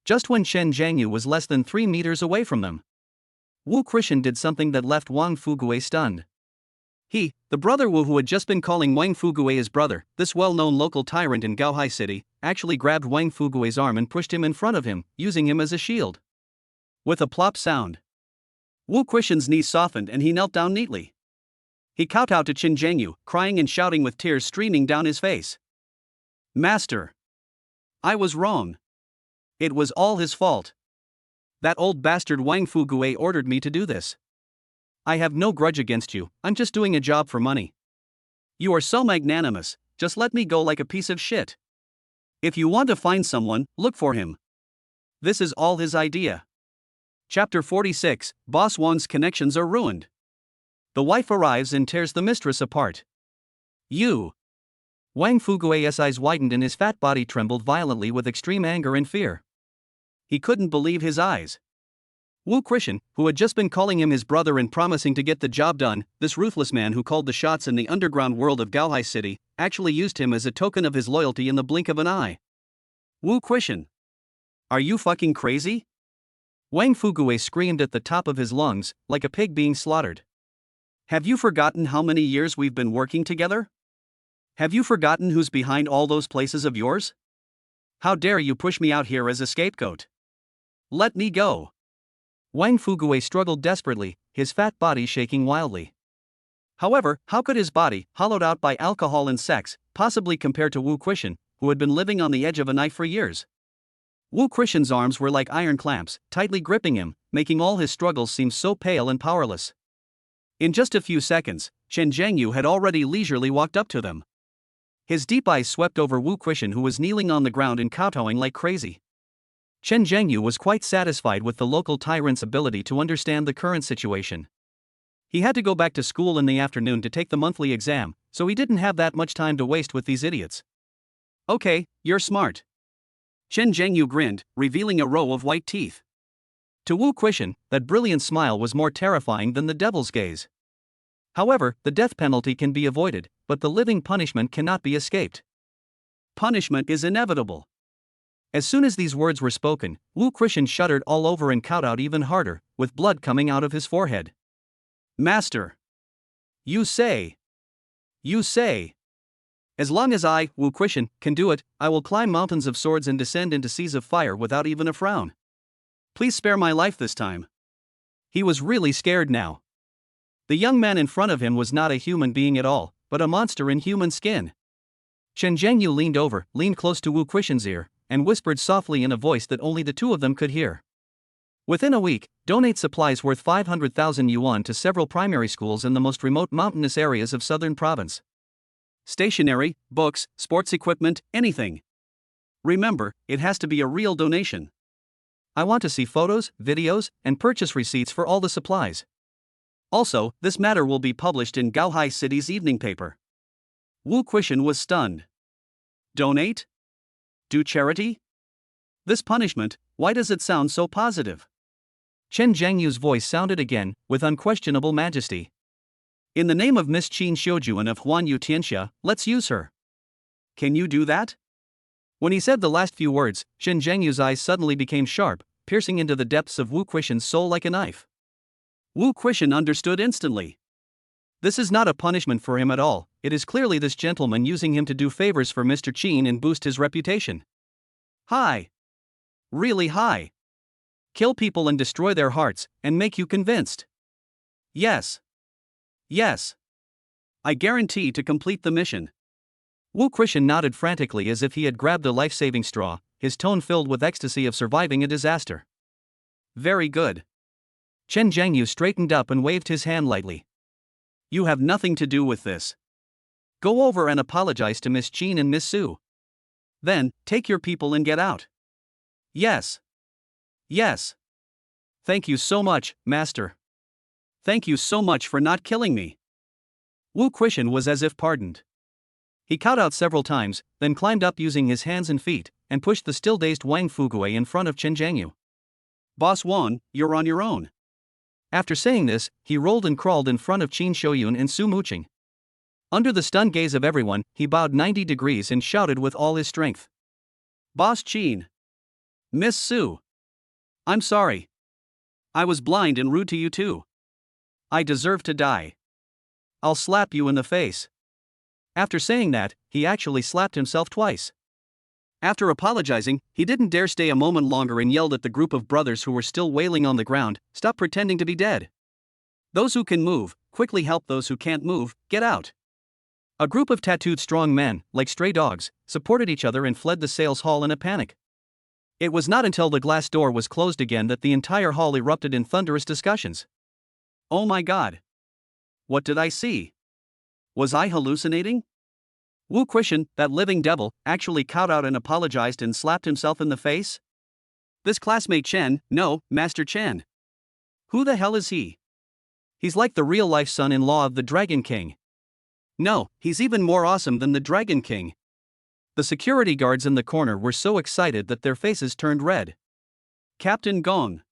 Just when Chen Zhangyu was less than 3 meters away from them, Wu Quishan did something that left Wang Fugui stunned. He, the brother Wu who had just been calling Wang Fugui his brother, this well-known local tyrant in Gaohai City, actually grabbed Wang Fugui's arm and pushed him in front of him, using him as a shield. With a plop sound, Wu Quishan's knees softened and he knelt down neatly. He kowtowed to Chen Zhangyu, crying and shouting with tears streaming down his face. Master! I was wrong. It was all his fault. That old bastard Wang Fugui ordered me to do this. I have no grudge against you, I'm just doing a job for money. You are so magnanimous, just let me go like a piece of shit. If you want to find someone, look for him. This is all his idea. Chapter 46, Boss Wang's connections are ruined. The wife arrives and tears the mistress apart. You. Wang Fugui's eyes widened and his fat body trembled violently with extreme anger and fear. He couldn't believe his eyes. Wu Quishan, who had just been calling him his brother and promising to get the job done, this ruthless man who called the shots in the underground world of Gaohai City, actually used him as a token of his loyalty in the blink of an eye. Wu Quishan. Are you fucking crazy? Wang Fugui screamed at the top of his lungs, like a pig being slaughtered. Have you forgotten how many years we've been working together? Have you forgotten who's behind all those places of yours? How dare you push me out here as a scapegoat? Let me go. Wang Fugui struggled desperately, his fat body shaking wildly. However, how could his body, hollowed out by alcohol and sex, possibly compare to Wu Quishan, who had been living on the edge of a knife for years? Wu Quishan's arms were like iron clamps, tightly gripping him, making all his struggles seem so pale and powerless. In just a few seconds, Chen Zhengyu had already leisurely walked up to them. His deep eyes swept over Wu Quishan, who was kneeling on the ground and kowtowing like crazy. Chen Zhengyu was quite satisfied with the local tyrant's ability to understand the current situation. He had to go back to school in the afternoon to take the monthly exam, so he didn't have that much time to waste with these idiots. Okay, you're smart. Chen Zhengyu grinned, revealing a row of white teeth. To Wu Quishan, that brilliant smile was more terrifying than the devil's gaze. However, the death penalty can be avoided, but the living punishment cannot be escaped. Punishment is inevitable. As soon as these words were spoken, Wu Quishan shuddered all over and kowtowed even harder, with blood coming out of his forehead. Master! You say! You say! As long as I, Wu Quishan, can do it, I will climb mountains of swords and descend into seas of fire without even a frown. Please spare my life this time. He was really scared now. The young man in front of him was not a human being at all, but a monster in human skin. Chen Zhengyu leaned close to Wu Quishan's ear, and whispered softly in a voice that only the two of them could hear. Within a week, donate supplies worth 500,000 yuan to several primary schools in the most remote mountainous areas of southern province. Stationery, books, sports equipment, anything. Remember, it has to be a real donation. I want to see photos, videos, and purchase receipts for all the supplies. Also, this matter will be published in Gaohai City's evening paper. Wu Quishan was stunned. Donate? Do charity? This punishment, why does it sound so positive? Chen Zhengyu's voice sounded again, with unquestionable majesty. In the name of Miss Qin Xiujuan of Huanyu Tianxia, let's use her. Can you do that? When he said the last few words, Chen Zhengyu's eyes suddenly became sharp, piercing into the depths of Wu Quishan's soul like a knife. Wu Quishan understood instantly. This is not a punishment for him at all, it is clearly this gentleman using him to do favors for Mr. Qin and boost his reputation. High. Really high. Kill people and destroy their hearts, and make you convinced. Yes. Yes. I guarantee to complete the mission. Wu Quishan nodded frantically as if he had grabbed a life-saving straw, his tone filled with ecstasy of surviving a disaster. Very good. Chen Zhengyu straightened up and waved his hand lightly. You have nothing to do with this. Go over and apologize to Miss Qin and Miss Su. Then, take your people and get out. Yes. Yes. Thank you so much, Master. Thank you so much for not killing me. Wu Quishan was as if pardoned. He kowtowed several times, then climbed up using his hands and feet, and pushed the still-dazed Wang Fuguei in front of Chen Zhengyu. Boss Wan, you're on your own. After saying this, he rolled and crawled in front of Qin Shouyun and Su Muqing. Under the stunned gaze of everyone, he bowed 90 degrees and shouted with all his strength. Boss Qin. Miss Su. I'm sorry. I was blind and rude to you too. I deserve to die. I'll slap you in the face. After saying that, he actually slapped himself twice. After apologizing, he didn't dare stay a moment longer and yelled at the group of brothers who were still wailing on the ground, "Stop pretending to be dead. Those who can move, quickly help those who can't move, get out." A group of tattooed strong men, like stray dogs, supported each other and fled the sales hall in a panic. It was not until the glass door was closed again that the entire hall erupted in thunderous discussions. Oh my God! What did I see? Was I hallucinating? Wu Quishan, that living devil, actually kowtowed and apologized and slapped himself in the face? This classmate Chen, no, Master Chen. Who the hell is he? He's like the real-life son-in-law of the Dragon King. No, he's even more awesome than the Dragon King. The security guards in the corner were so excited that their faces turned red. Captain Gong.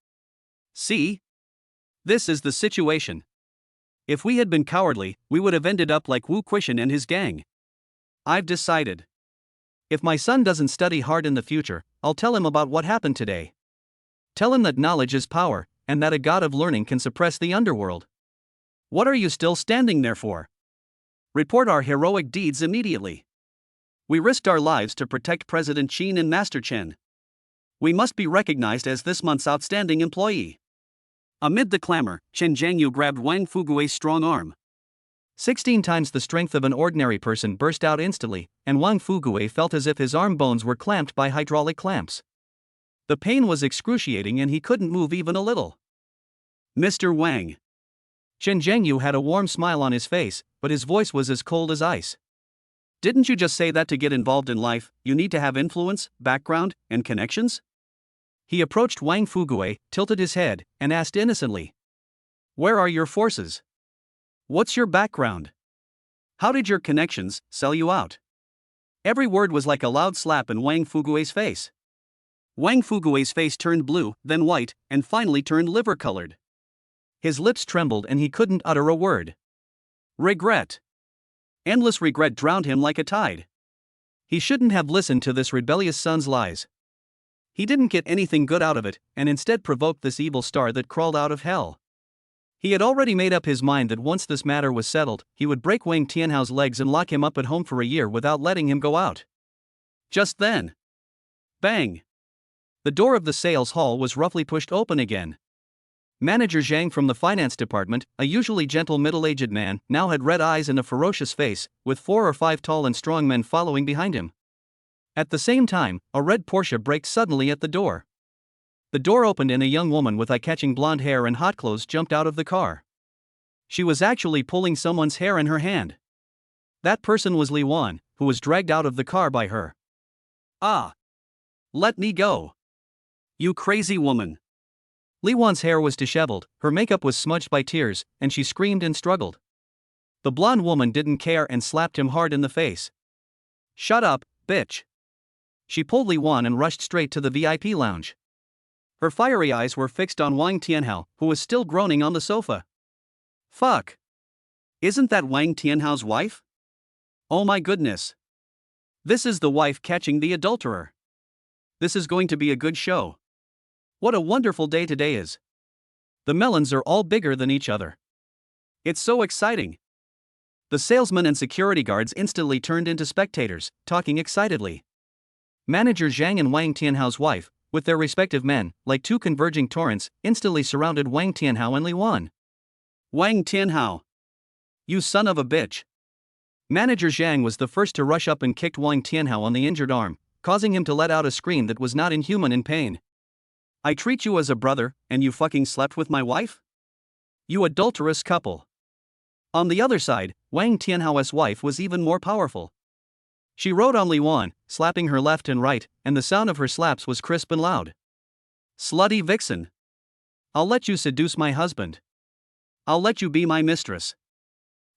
See? This is the situation. If we had been cowardly, we would have ended up like Wu Quishan and his gang. I've decided. If my son doesn't study hard in the future, I'll tell him about what happened today. Tell him that knowledge is power, and that a god of learning can suppress the underworld. What are you still standing there for? Report our heroic deeds immediately. We risked our lives to protect President Qin and Master Chen. We must be recognized as this month's outstanding employee. Amid the clamor, Chen Zhengyu grabbed Wang Fugui's strong arm. 16 times the strength of an ordinary person burst out instantly, and Wang Fugui felt as if his arm bones were clamped by hydraulic clamps. The pain was excruciating and he couldn't move even a little. Mr. Wang. Chen Zhengyu had a warm smile on his face, but his voice was as cold as ice. Didn't you just say that to get involved in life, you need to have influence, background, and connections? He approached Wang Fugue, tilted his head, and asked innocently. Where are your forces? What's your background? How did your connections sell you out? Every word was like a loud slap in Wang Fugue's face. Wang Fugue's face turned blue, then white, and finally turned liver-colored. His lips trembled and he couldn't utter a word. Regret. Endless regret drowned him like a tide. He shouldn't have listened to this rebellious son's lies. He didn't get anything good out of it, and instead provoked this evil star that crawled out of hell. He had already made up his mind that once this matter was settled, he would break Wang Tianhao's legs and lock him up at home for a year without letting him go out. Just then. Bang! The door of the sales hall was roughly pushed open again. Manager Zhang from the finance department, a usually gentle middle-aged man, now had red eyes and a ferocious face, with 4 or 5 tall and strong men following behind him. At the same time, a red Porsche braked suddenly at the door. The door opened and a young woman with eye-catching blonde hair and hot clothes jumped out of the car. She was actually pulling someone's hair in her hand. That person was Li Wan, who was dragged out of the car by her. Ah! Let me go! You crazy woman! Li Wan's hair was disheveled, her makeup was smudged by tears, and she screamed and struggled. The blonde woman didn't care and slapped him hard in the face. Shut up, bitch! She pulled Li Wan and rushed straight to the VIP lounge. Her fiery eyes were fixed on Wang Tianhao, who was still groaning on the sofa. Fuck! Isn't that Wang Tianhao's wife? Oh my goodness! This is the wife catching the adulterer. This is going to be a good show. What a wonderful day today is. The melons are all bigger than each other. It's so exciting. The salesmen and security guards instantly turned into spectators, talking excitedly. Manager Zhang and Wang Tianhao's wife, with their respective men, like 2 converging torrents, instantly surrounded Wang Tianhao and Li Wan. Wang Tianhao! You son of a bitch! Manager Zhang was the first to rush up and kicked Wang Tianhao on the injured arm, causing him to let out a scream that was not inhuman in pain. I treat you as a brother, and you fucking slept with my wife? You adulterous couple! On the other side, Wang Tianhao's wife was even more powerful. She rode on Li Wan, slapping her left and right, and the sound of her slaps was crisp and loud. Slutty vixen! I'll let you seduce my husband. I'll let you be my mistress.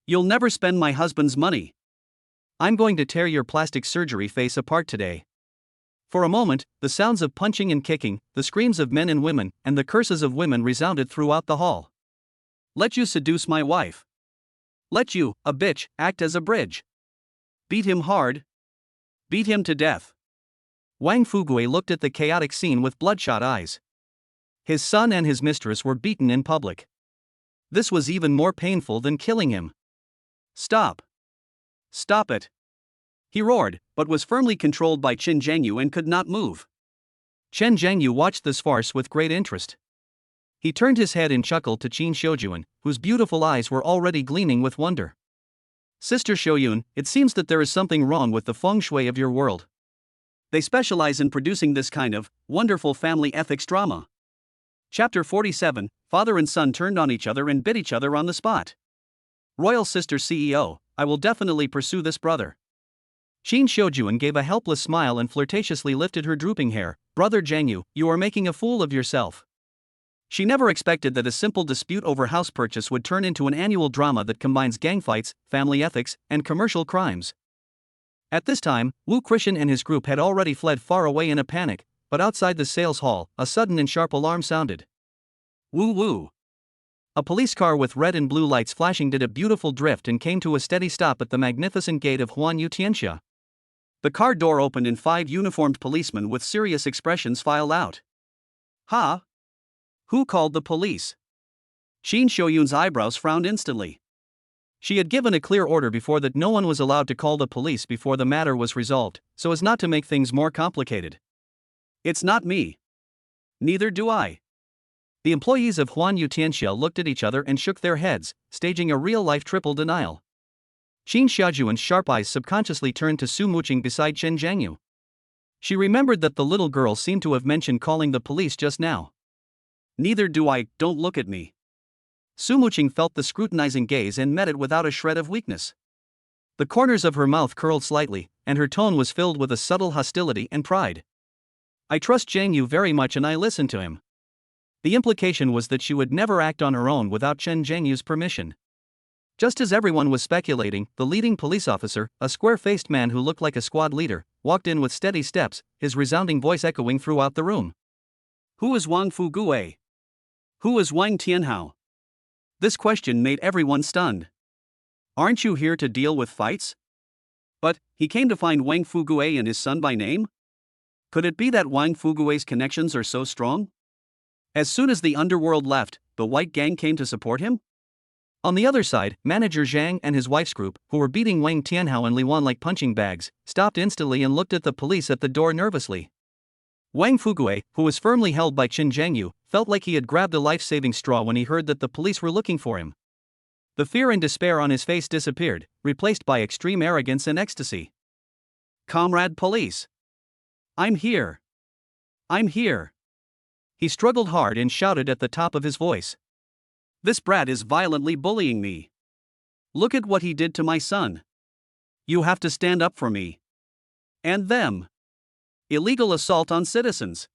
You'll never spend my husband's money. I'm going to tear your plastic surgery face apart today. For a moment, the sounds of punching and kicking, the screams of men and women, and the curses of women resounded throughout the hall. Let you seduce my wife. Let you, a bitch, act as a bridge. Beat him hard. Beat him to death. Wang Fugue looked at the chaotic scene with bloodshot eyes. His son and his mistress were beaten in public. This was even more painful than killing him. Stop. Stop it. He roared, but was firmly controlled by Chen Zhengyu and could not move. Chen Zhengyu watched this farce with great interest. He turned his head and chuckled to Qin Xiujuan, whose beautiful eyes were already gleaming with wonder. Sister Xiuyun, it seems that there is something wrong with the feng shui of your world. They specialize in producing this kind of wonderful family ethics drama. Chapter 47, Father and son turned on each other and bit each other on the spot. Royal Sister CEO, I will definitely pursue this brother. Qin Xiujuan gave a helpless smile and flirtatiously lifted her drooping hair. Brother Zhengyu, you are making a fool of yourself. She never expected that a simple dispute over house purchase would turn into an annual drama that combines gang fights, family ethics, and commercial crimes. At this time, Wu Christian and his group had already fled far away in a panic, but outside the sales hall, a sudden and sharp alarm sounded. Woo woo! A police car with red and blue lights flashing did a beautiful drift and came to a steady stop at the magnificent gate of Huanyu Tianxia. The car door opened and 5 uniformed policemen with serious expressions filed out. Ha! Who called the police? Qin Xiuyun's eyebrows frowned instantly. She had given a clear order before that no one was allowed to call the police before the matter was resolved, so as not to make things more complicated. It's not me. Neither do I. The employees of Huanyu Tianxia looked at each other and shook their heads, staging a real-life triple denial. Qin Xiaojuan's sharp eyes subconsciously turned to Su Muqing beside Chen Zhengyu. She remembered that the little girl seemed to have mentioned calling the police just now. Neither do I, don't look at me. Su Muqing felt the scrutinizing gaze and met it without a shred of weakness. The corners of her mouth curled slightly, and her tone was filled with a subtle hostility and pride. I trust Zhang Yu very much and I listened to him. The implication was that she would never act on her own without Zhang Yu's permission. Just as everyone was speculating, the leading police officer, a square-faced man who looked like a squad leader, walked in with steady steps, his resounding voice echoing throughout the room. Who is Wang Fugue? Who is Wang Tianhao? This question made everyone stunned. Aren't you here to deal with fights? But, he came to find Wang Fugue and his son by name? Could it be that Wang Fugue's connections are so strong? As soon as the underworld left, the White Gang came to support him? On the other side, Manager Zhang and his wife's group, who were beating Wang Tianhao and Li Wan like punching bags, stopped instantly and looked at the police at the door nervously. Wang Fugue, who was firmly held by Zhang Yu, felt like he had grabbed a life-saving straw when he heard that the police were looking for him. The fear and despair on his face disappeared, replaced by extreme arrogance and ecstasy. Comrade police! I'm here! I'm here! He struggled hard and shouted at the top of his voice. This brat is violently bullying me. Look at what he did to my son. You have to stand up for me. And them. Illegal assault on citizens.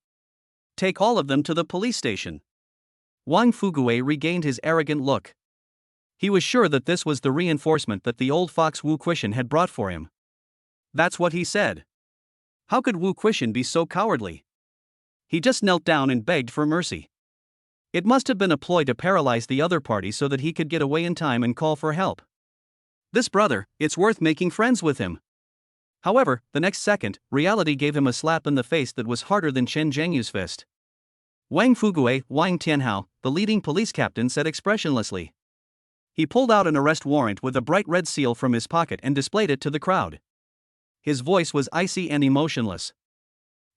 Take all of them to the police station. Wang Fugue regained his arrogant look. He was sure that this was the reinforcement that the old fox Wu Quishan had brought for him. That's what he said. How could Wu Quishan be so cowardly? He just knelt down and begged for mercy. It must have been a ploy to paralyze the other party so that he could get away in time and call for help. This brother, it's worth making friends with him. However, the next second, reality gave him a slap in the face that was harder than Zhang Yu's fist. Wang Fugue, Wang Tianhao, the leading police captain, said expressionlessly. He pulled out an arrest warrant with a bright red seal from his pocket and displayed it to the crowd. His voice was icy and emotionless.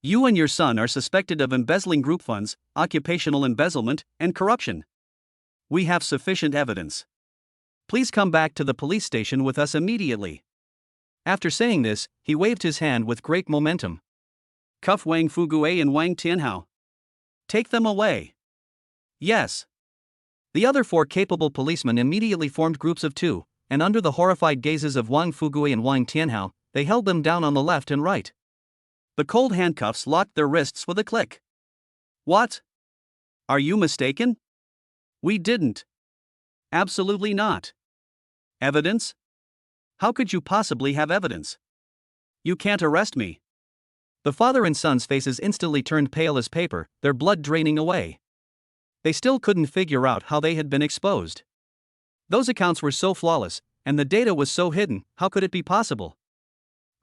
You and your son are suspected of embezzling group funds, occupational embezzlement, and corruption. We have sufficient evidence. Please come back to the police station with us immediately. After saying this, he waved his hand with great momentum. Cuff Wang Fugue and Wang Tianhao. Take them away. Yes. The other four capable policemen immediately formed groups of two, and under the horrified gazes of Wang Fugue and Wang Tianhao, they held them down on the left and right. The cold handcuffs locked their wrists with a click. What? Are you mistaken? We didn't. Absolutely not. Evidence? How could you possibly have evidence? You can't arrest me. The father and son's faces instantly turned pale as paper, their blood draining away. They still couldn't figure out how they had been exposed. Those accounts were so flawless, and the data was so hidden, how could it be possible?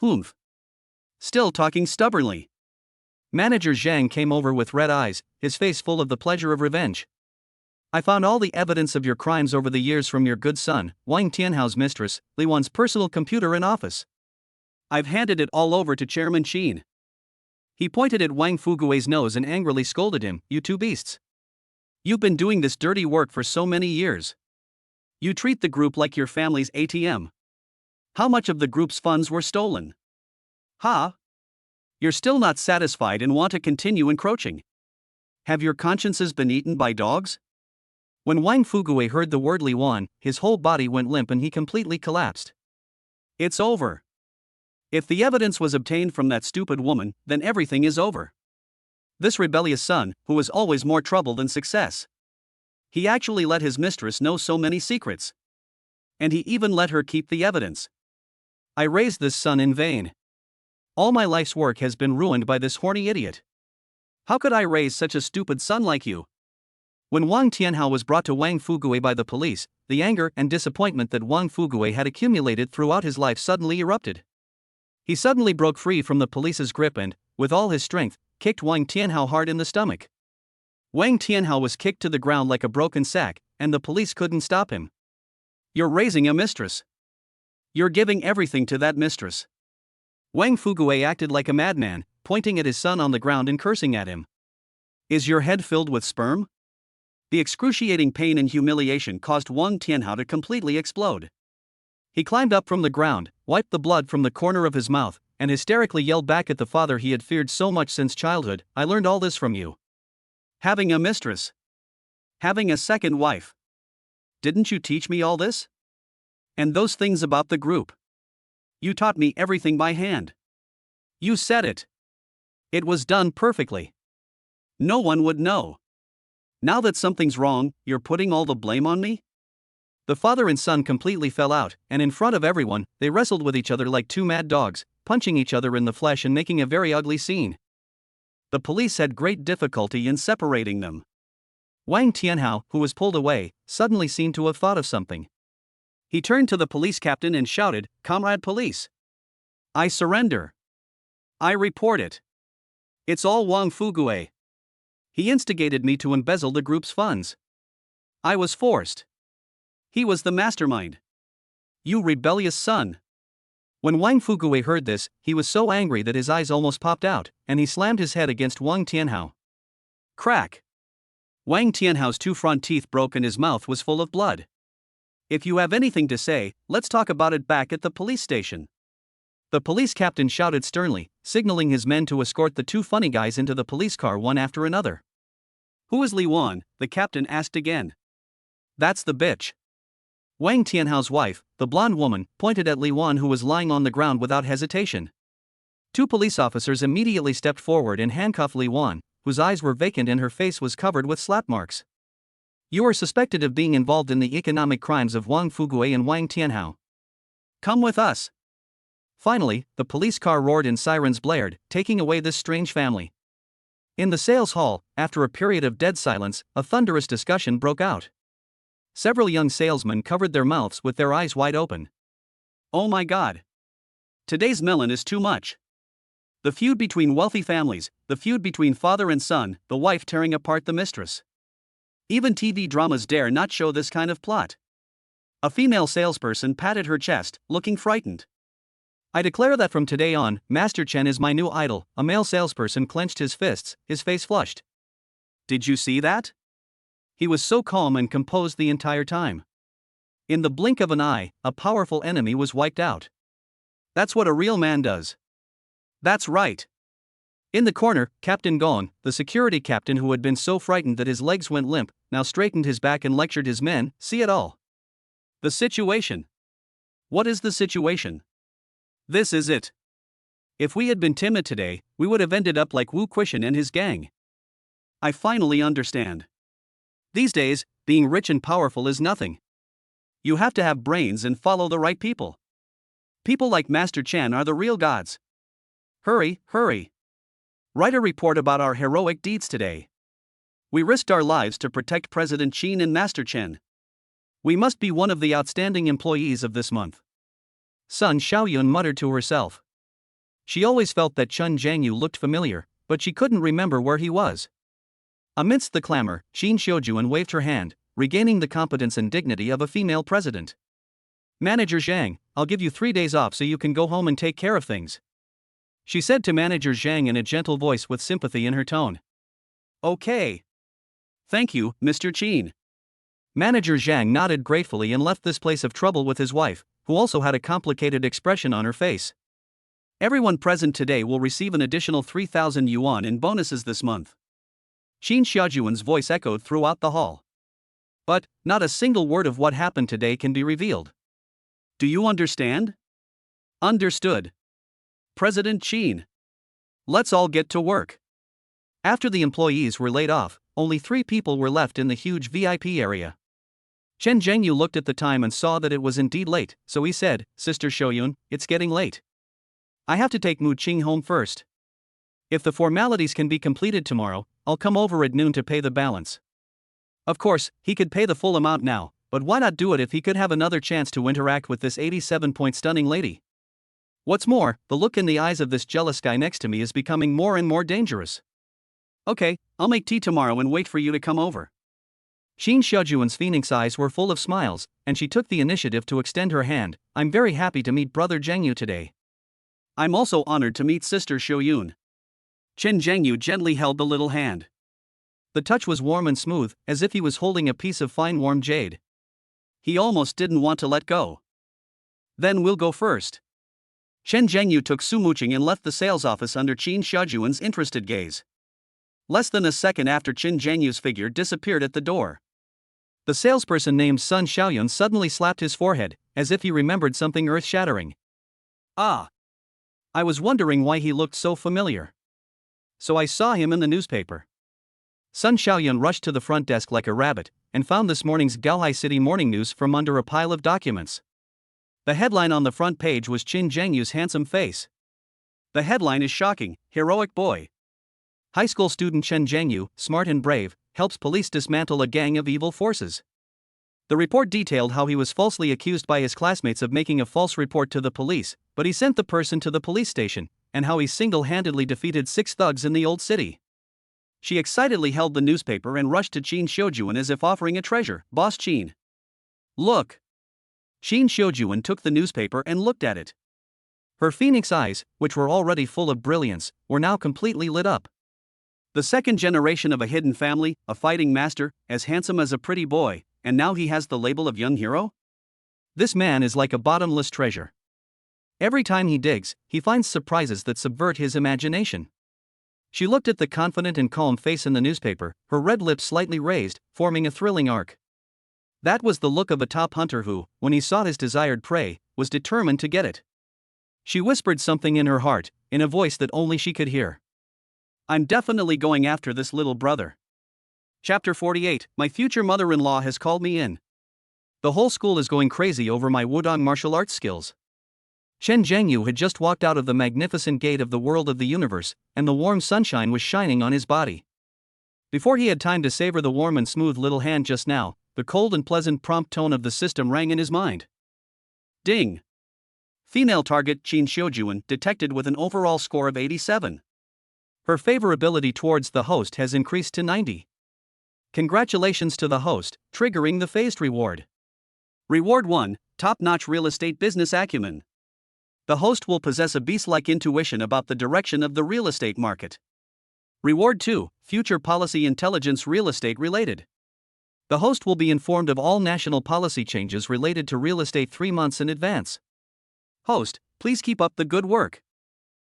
Humph. Still talking stubbornly. Manager Zhang came over with red eyes, his face full of the pleasure of revenge. I found all the evidence of your crimes over the years from your good son, Wang Tianhao's mistress, Li Wan's personal computer and office. I've handed it all over to Chairman Qin. He pointed at Wang Fugue's nose and angrily scolded him, You two beasts. You've been doing this dirty work for so many years. You treat the group like your family's ATM. How much of the group's funds were stolen? Ha! You're still not satisfied and want to continue encroaching. Have your consciences been eaten by dogs? When Wang Fugue heard the word Li Wan, his whole body went limp and he completely collapsed. It's over. If the evidence was obtained from that stupid woman, then everything is over. This rebellious son, who was always more trouble than success. He actually let his mistress know so many secrets. And he even let her keep the evidence. I raised this son in vain. All my life's work has been ruined by this horny idiot. How could I raise such a stupid son like you? When Wang Tianhao was brought to Wang Fugue by the police, the anger and disappointment that Wang Fugue had accumulated throughout his life suddenly erupted. He suddenly broke free from the police's grip and, with all his strength, kicked Wang Tianhao hard in the stomach. Wang Tianhao was kicked to the ground like a broken sack, and the police couldn't stop him. You're raising a mistress. You're giving everything to that mistress. Wang Fugue acted like a madman, pointing at his son on the ground and cursing at him. Is your head filled with sperm? The excruciating pain and humiliation caused Wang Tianhao to completely explode. He climbed up from the ground, wiped the blood from the corner of his mouth, and hysterically yelled back at the father he had feared so much since childhood, I learned all this from you. Having a mistress. Having a second wife. Didn't you teach me all this? And those things about the group? You taught me everything by hand. You said it. It was done perfectly. No one would know. Now that something's wrong, you're putting all the blame on me? The father and son completely fell out, and in front of everyone, they wrestled with each other like two mad dogs, punching each other in the flesh and making a very ugly scene. The police had great difficulty in separating them. Wang Tianhao, who was pulled away, suddenly seemed to have thought of something. He turned to the police captain and shouted, "Comrade police! I surrender. I report it. It's all Wang Fugue. He instigated me to embezzle the group's funds. I was forced. He was the mastermind. You rebellious son." When Wang Fugue heard this, he was so angry that his eyes almost popped out, and he slammed his head against Wang Tianhao. Crack! Wang Tianhao's two front teeth broke and his mouth was full of blood. "If you have anything to say, let's talk about it back at the police station." The police captain shouted sternly, signaling his men to escort the two funny guys into the police car one after another. "Who is Li Wan?" the captain asked again. "That's the bitch." Wang Tianhao's wife, the blonde woman, pointed at Li Wan, who was lying on the ground without hesitation. Two police officers immediately stepped forward and handcuffed Li Wan, whose eyes were vacant and her face was covered with slap marks. "You are suspected of being involved in the economic crimes of Wang Fugue and Wang Tianhao. Come with us." Finally, the police car roared and sirens blared, taking away this strange family. In the sales hall, after a period of dead silence, a thunderous discussion broke out. Several young salesmen covered their mouths with their eyes wide open. "Oh my God! Today's melon is too much. The feud between wealthy families, the feud between father and son, the wife tearing apart the mistress. Even TV dramas dare not show this kind of plot." A female salesperson patted her chest, looking frightened. "I declare that from today on, Master Chen is my new idol." A male salesperson clenched his fists, his face flushed. "Did you see that?" He was so calm and composed the entire time. In the blink of an eye, a powerful enemy was wiped out. That's what a real man does. That's right. In the corner, Captain Gong, the security captain who had been so frightened that his legs went limp, now straightened his back and lectured his men, "See it all. The situation. What is the situation? This is it. If we had been timid today, we would have ended up like Wu Quishan and his gang. I finally understand. These days, being rich and powerful is nothing. You have to have brains and follow the right people. People like Master Chen are the real gods. Hurry, hurry. Write a report about our heroic deeds today. We risked our lives to protect President Qin and Master Chen. We must be one of the outstanding employees of this month." Sun Xiaoyun muttered to herself. She always felt that Chen Zhangyu looked familiar, but she couldn't remember where he was. Amidst the clamor, Qin Xiujuan waved her hand, regaining the competence and dignity of a female president. "Manager Zhang, I'll give you 3 days off so you can go home and take care of things," she said to Manager Zhang in a gentle voice with sympathy in her tone. "Okay. Thank you, Mr. Qin." Manager Zhang nodded gratefully and left this place of trouble with his wife, who also had a complicated expression on her face. Everyone present today will receive an additional 3,000 yuan in bonuses this month. Qin Xiaojuan's voice echoed throughout the hall. But, not a single word of what happened today can be revealed. Do you understand? Understood. President Qin. Let's all get to work. After the employees were laid off, only 3 people were left in the huge VIP area. Chen Zhengyu looked at the time and saw that it was indeed late, so he said, "Sister Xiaoyun, it's getting late. I have to take Mu Qing home first. If the formalities can be completed tomorrow, I'll come over at noon to pay the balance." Of course, he could pay the full amount now, but why not do it if he could have another chance to interact with this 87-point stunning lady? What's more, the look in the eyes of this jealous guy next to me is becoming more and more dangerous. "Okay, I'll make tea tomorrow and wait for you to come over." Qin Xiaojuan's phoenix eyes were full of smiles, and she took the initiative to extend her hand. "I'm very happy to meet Brother Zhengyu today. I'm also honored to meet Sister Xiaoyun." Chen Zhengyu gently held the little hand. The touch was warm and smooth, as if he was holding a piece of fine warm jade. He almost didn't want to let go. "Then we'll go first." Chen Zhengyu took Su Muqing and left the sales office under Qin Xiaojuan's interested gaze. Less than a second after Chen Zhengyu's figure disappeared at the door. The salesperson named Sun Xiaoyun suddenly slapped his forehead, as if he remembered something earth-shattering. Ah! I was wondering why he looked so familiar. So I saw him in the newspaper. Sun Xiaoyun rushed to the front desk like a rabbit, and found this morning's Gaohai City Morning News from under a pile of documents. The headline on the front page was Qin Zhengyu's handsome face. The headline is shocking: heroic boy. High school student Chen Zhengyu, smart and brave, helps police dismantle a gang of evil forces. The report detailed how he was falsely accused by his classmates of making a false report to the police, but he sent the person to the police station, and how he single-handedly defeated 6 thugs in the old city. She excitedly held the newspaper and rushed to Qin Xiujuan as if offering a treasure. Boss Qin. Look. Qin Xiujuan took the newspaper and looked at it. Her phoenix eyes, which were already full of brilliance, were now completely lit up. The second generation of a hidden family, a fighting master, as handsome as a pretty boy, and now he has the label of young hero? This man is like a bottomless treasure. Every time he digs, he finds surprises that subvert his imagination. She looked at the confident and calm face in the newspaper, her red lips slightly raised, forming a thrilling arc. That was the look of a top hunter who, when he sought his desired prey, was determined to get it. She whispered something in her heart, in a voice that only she could hear. I'm definitely going after this little brother. Chapter 48. My future mother-in-law has called me in. The whole school is going crazy over my Wudong martial arts skills. Chen Zhengyu had just walked out of the magnificent gate of the world of the universe, and the warm sunshine was shining on his body. Before he had time to savor the warm and smooth little hand just now, the cold and pleasant prompt tone of the system rang in his mind. Ding! Female target Qin Xiujuan detected with an overall score of 87. Her favorability towards the host has increased to 90. Congratulations to the host, triggering the phased reward. Reward 1, top-notch real estate business acumen. The host will possess a beast-like intuition about the direction of the real estate market. Reward 2, future policy intelligence real estate related. The host will be informed of all national policy changes related to real estate 3 months in advance. Host, please keep up the good work.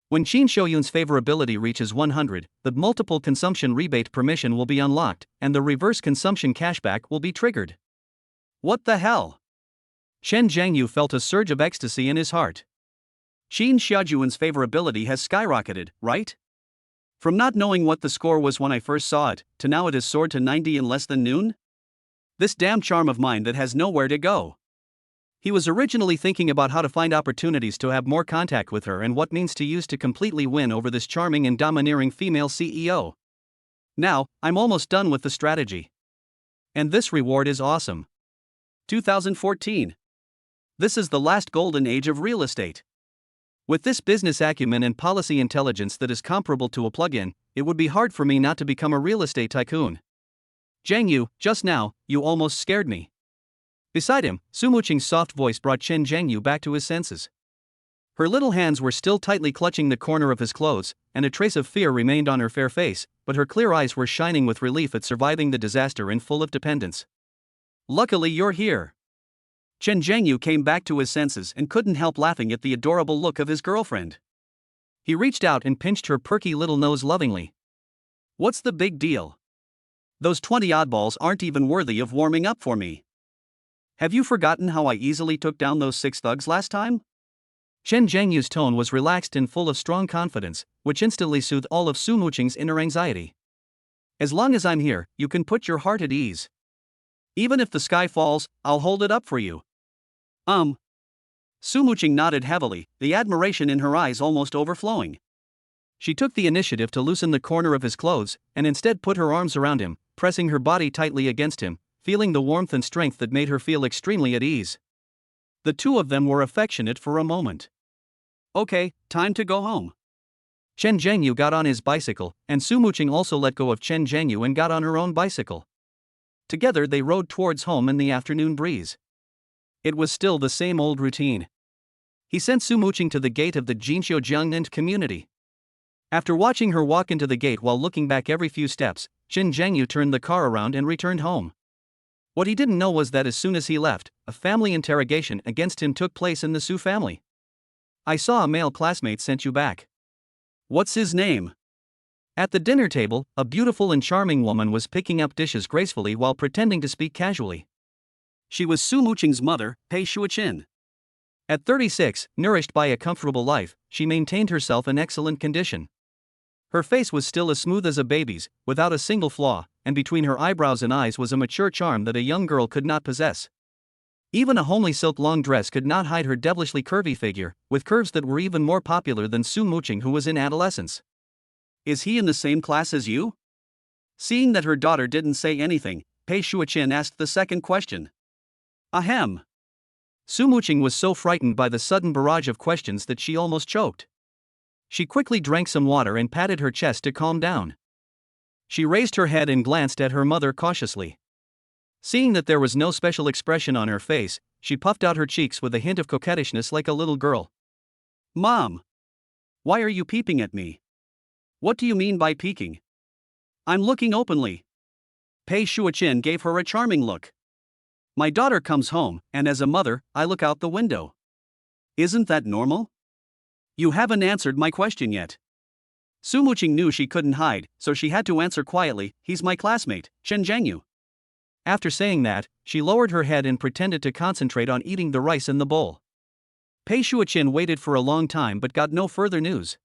When Qin Xiujuan's favorability reaches 100, the multiple consumption rebate permission will be unlocked, and the reverse consumption cashback will be triggered. What the hell? Chen Zhengyu felt a surge of ecstasy in his heart. Qin Xiujuan's favorability has skyrocketed, right? From not knowing what the score was when I first saw it, to now it has soared to 90 in less than noon? This damn charm of mine that has nowhere to go. He was originally thinking about how to find opportunities to have more contact with her and what means to use to completely win over this charming and domineering female CEO. Now, I'm almost done with the strategy. And this reward is awesome. 2014. This is the last golden age of real estate. With this business acumen and policy intelligence that is comparable to a plug-in, it would be hard for me not to become a real estate tycoon. Zhengyu, just now, you almost scared me. Beside him, Su Muqing's soft voice brought Chen Zhengyu back to his senses. Her little hands were still tightly clutching the corner of his clothes, and a trace of fear remained on her fair face, but her clear eyes were shining with relief at surviving the disaster and full of dependence. Luckily you're here. Chen Zhengyu came back to his senses and couldn't help laughing at the adorable look of his girlfriend. He reached out and pinched her perky little nose lovingly. What's the big deal? Those 20 oddballs aren't even worthy of warming up for me. Have you forgotten how I easily took down those 6 thugs last time? Chen Zhengyu's tone was relaxed and full of strong confidence, which instantly soothed all of Su Muqing's inner anxiety. As long as I'm here, you can put your heart at ease. Even if the sky falls, I'll hold it up for you. Su Muqing nodded heavily, the admiration in her eyes almost overflowing. She took the initiative to loosen the corner of his clothes, and instead put her arms around him, pressing her body tightly against him, feeling the warmth and strength that made her feel extremely at ease. The two of them were affectionate for a moment. Okay, time to go home. Chen Zhengyu got on his bicycle, and Su Muqing also let go of Chen Zhengyu and got on her own bicycle. Together they rode towards home in the afternoon breeze. It was still the same old routine. He sent Su Muqing to the gate of the Jinxiu Jiangnan community. After watching her walk into the gate while looking back every few steps, Chen Zhengyu turned the car around and returned home. What he didn't know was that as soon as he left, a family interrogation against him took place in the Su family. I saw a male classmate sent you back. What's his name? At the dinner table, a beautiful and charming woman was picking up dishes gracefully while pretending to speak casually. She was Su Muqing's mother, Pei Shuoqin. At 36, nourished by a comfortable life, she maintained herself in excellent condition. Her face was still as smooth as a baby's, without a single flaw, and between her eyebrows and eyes was a mature charm that a young girl could not possess. Even a homely silk long dress could not hide her devilishly curvy figure, with curves that were even more popular than Su Muqing, who was in adolescence. Is he in the same class as you? Seeing that her daughter didn't say anything, Pei Shuoqin asked the second question. Ahem. Su Muqing was so frightened by the sudden barrage of questions that she almost choked. She quickly drank some water and patted her chest to calm down. She raised her head and glanced at her mother cautiously. Seeing that there was no special expression on her face, she puffed out her cheeks with a hint of coquettishness like a little girl. Mom! Why are you peeping at me? What do you mean by peeking? I'm looking openly. Pei Shuoqin gave her a charming look. My daughter comes home, and as a mother, I look out the window. Isn't that normal? You haven't answered my question yet. Su Muqing knew she couldn't hide, so she had to answer quietly, he's my classmate, Chen Zhengyu. After saying that, she lowered her head and pretended to concentrate on eating the rice in the bowl. Pei Shuoqin waited for a long time but got no further news.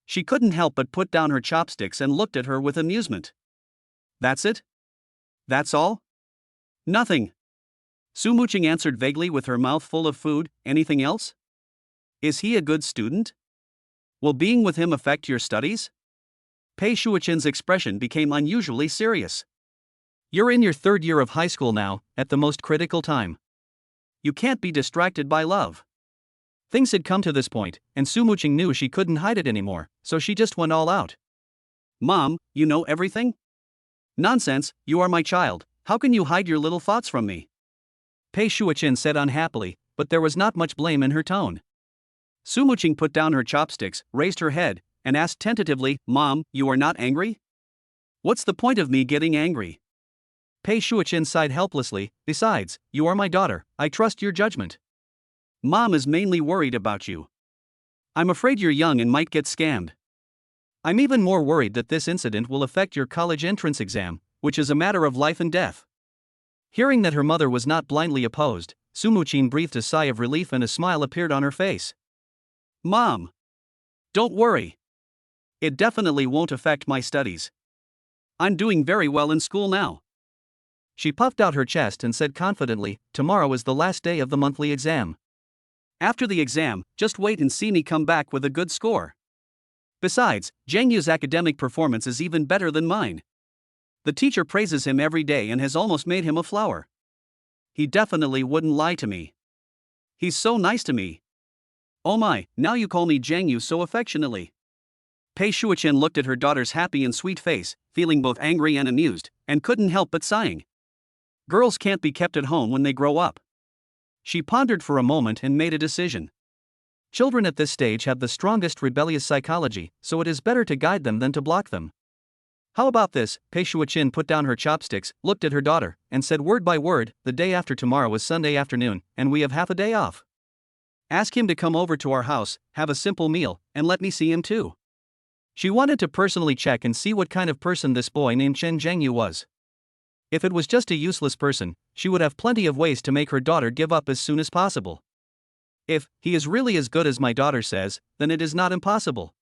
She couldn't help but put down her chopsticks and looked at her with amusement. That's it? That's all? Nothing. Su Muqing answered vaguely with her mouth full of food. Anything else? Is he a good student? Will being with him affect your studies? Pei Shuoqin's expression became unusually serious. You're in your third year of high school now, at the most critical time. You can't be distracted by love. Things had come to this point, and Su Muqing knew she couldn't hide it anymore, so she just went all out. Mom, you know everything? Nonsense, you are my child, how can you hide your little thoughts from me? Pei Shuoqin said unhappily, but there was not much blame in her tone. Su Muqing put down her chopsticks, raised her head, and asked tentatively, Mom, you are not angry? What's the point of me getting angry? Pei Shuoqin sighed helplessly, besides, you are my daughter, I trust your judgment. Mom is mainly worried about you. I'm afraid you're young and might get scammed. I'm even more worried that this incident will affect your college entrance exam, which is a matter of life and death. Hearing that her mother was not blindly opposed, Su Muqing breathed a sigh of relief and a smile appeared on her face. Mom! Don't worry. It definitely won't affect my studies. I'm doing very well in school now. She puffed out her chest and said confidently, tomorrow is the last day of the monthly exam. After the exam, just wait and see me come back with a good score. Besides, Zhengyu's academic performance is even better than mine. The teacher praises him every day and has almost made him a flower. He definitely wouldn't lie to me. He's so nice to me. Oh my, now you call me Zhengyu so affectionately. Pei Shuoqin looked at her daughter's happy and sweet face, feeling both angry and amused, and couldn't help but sighing. Girls can't be kept at home when they grow up. She pondered for a moment and made a decision. Children at this stage have the strongest rebellious psychology, so it is better to guide them than to block them. How about this? Pei Shuoqin put down her chopsticks, looked at her daughter, and said word by word, the day after tomorrow is Sunday afternoon, and we have half a day off. Ask him to come over to our house, have a simple meal, and let me see him too. She wanted to personally check and see what kind of person this boy named Chen Zhengyu was. If it was just a useless person, she would have plenty of ways to make her daughter give up as soon as possible. If he is really as good as my daughter says, then it is not impossible.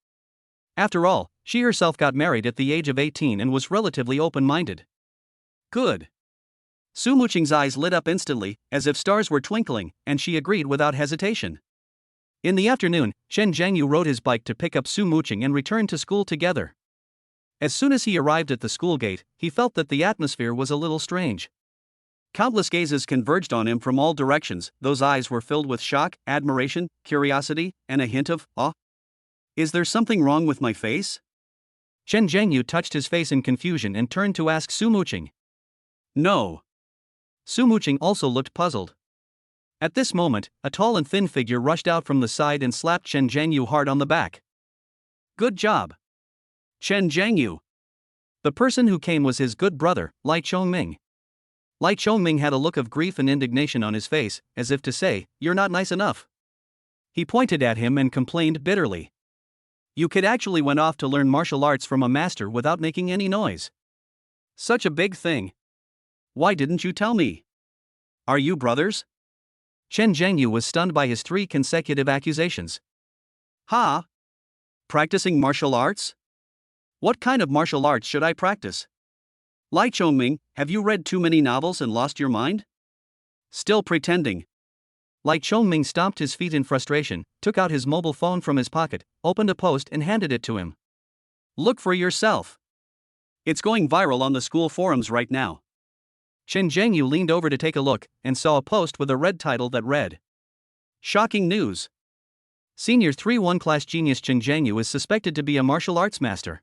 After all, she herself got married at the age of 18 and was relatively open-minded. Good. Su Muqing's eyes lit up instantly, as if stars were twinkling, and she agreed without hesitation. In the afternoon, Chen Zhengyu rode his bike to pick up Su Muqing and returned to school together. As soon as he arrived at the school gate, he felt that the atmosphere was a little strange. Countless gazes converged on him from all directions. Those eyes were filled with shock, admiration, curiosity, and a hint of awe. Is there something wrong with my face? Chen Zhengyu touched his face in confusion and turned to ask Su Muqing. No. Su Muqing also looked puzzled. At this moment, a tall and thin figure rushed out from the side and slapped Chen Zhengyu hard on the back. Good job, Chen Zhengyu. The person who came was his good brother, Lai Chongming. Lai Chongming had a look of grief and indignation on his face, as if to say, you're not nice enough. He pointed at him and complained bitterly. You kid actually went off to learn martial arts from a master without making any noise. Such a big thing. Why didn't you tell me? Are you brothers? Chen Zhengyu was stunned by his 3 consecutive accusations. Ha! Practicing martial arts? What kind of martial arts should I practice? Lai Chongming, have you read too many novels and lost your mind? Still pretending. Lai Chongming stomped his feet in frustration, took out his mobile phone from his pocket, opened a post and handed it to him. Look for yourself. It's going viral on the school forums right now. Chen Zhengyu leaned over to take a look and saw a post with a red title that read, "Shocking news. Senior 3-1 class genius Chen Zhengyu is suspected to be a martial arts master.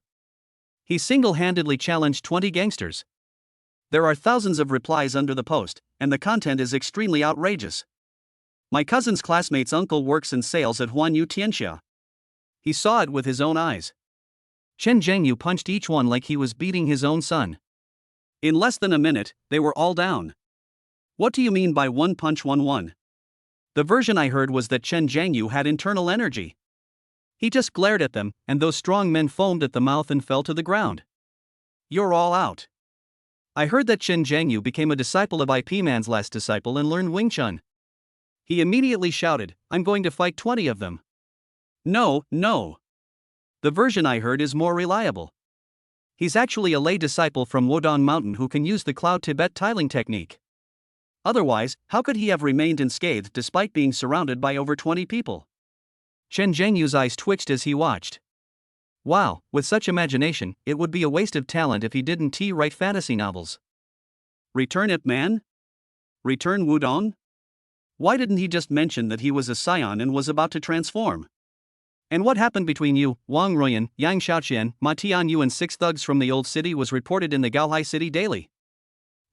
He single-handedly challenged 20 gangsters." There are thousands of replies under the post, and the content is extremely outrageous. My cousin's classmate's uncle works in sales at Huanyu Tianxia. He saw it with his own eyes. Chen Zhengyu punched each one like he was beating his own son. In less than a minute, they were all down. What do you mean by one punch 1-1? The version I heard was that Chen Zhengyu had internal energy. He just glared at them, and those strong men foamed at the mouth and fell to the ground. You're all out. I heard that Chen Zhengyu became a disciple of IP Man's last disciple and learned Wing Chun. He immediately shouted, "I'm going to fight 20 of them." No. The version I heard is more reliable. He's actually a lay disciple from Wodong Mountain who can use the Cloud Tibet tiling technique. Otherwise, how could he have remained unscathed despite being surrounded by over 20 people? Chen Zhengyu's eyes twitched as he watched. Wow, with such imagination, it would be a waste of talent if he didn't write fantasy novels. Return Ip Man? Return Wudong? Why didn't he just mention that he was a scion and was about to transform? And what happened between you, Wang Ruoyan, Yang Xiaoqian, Ma Tianyu and 6 thugs from the old city was reported in the Gaohai City Daily.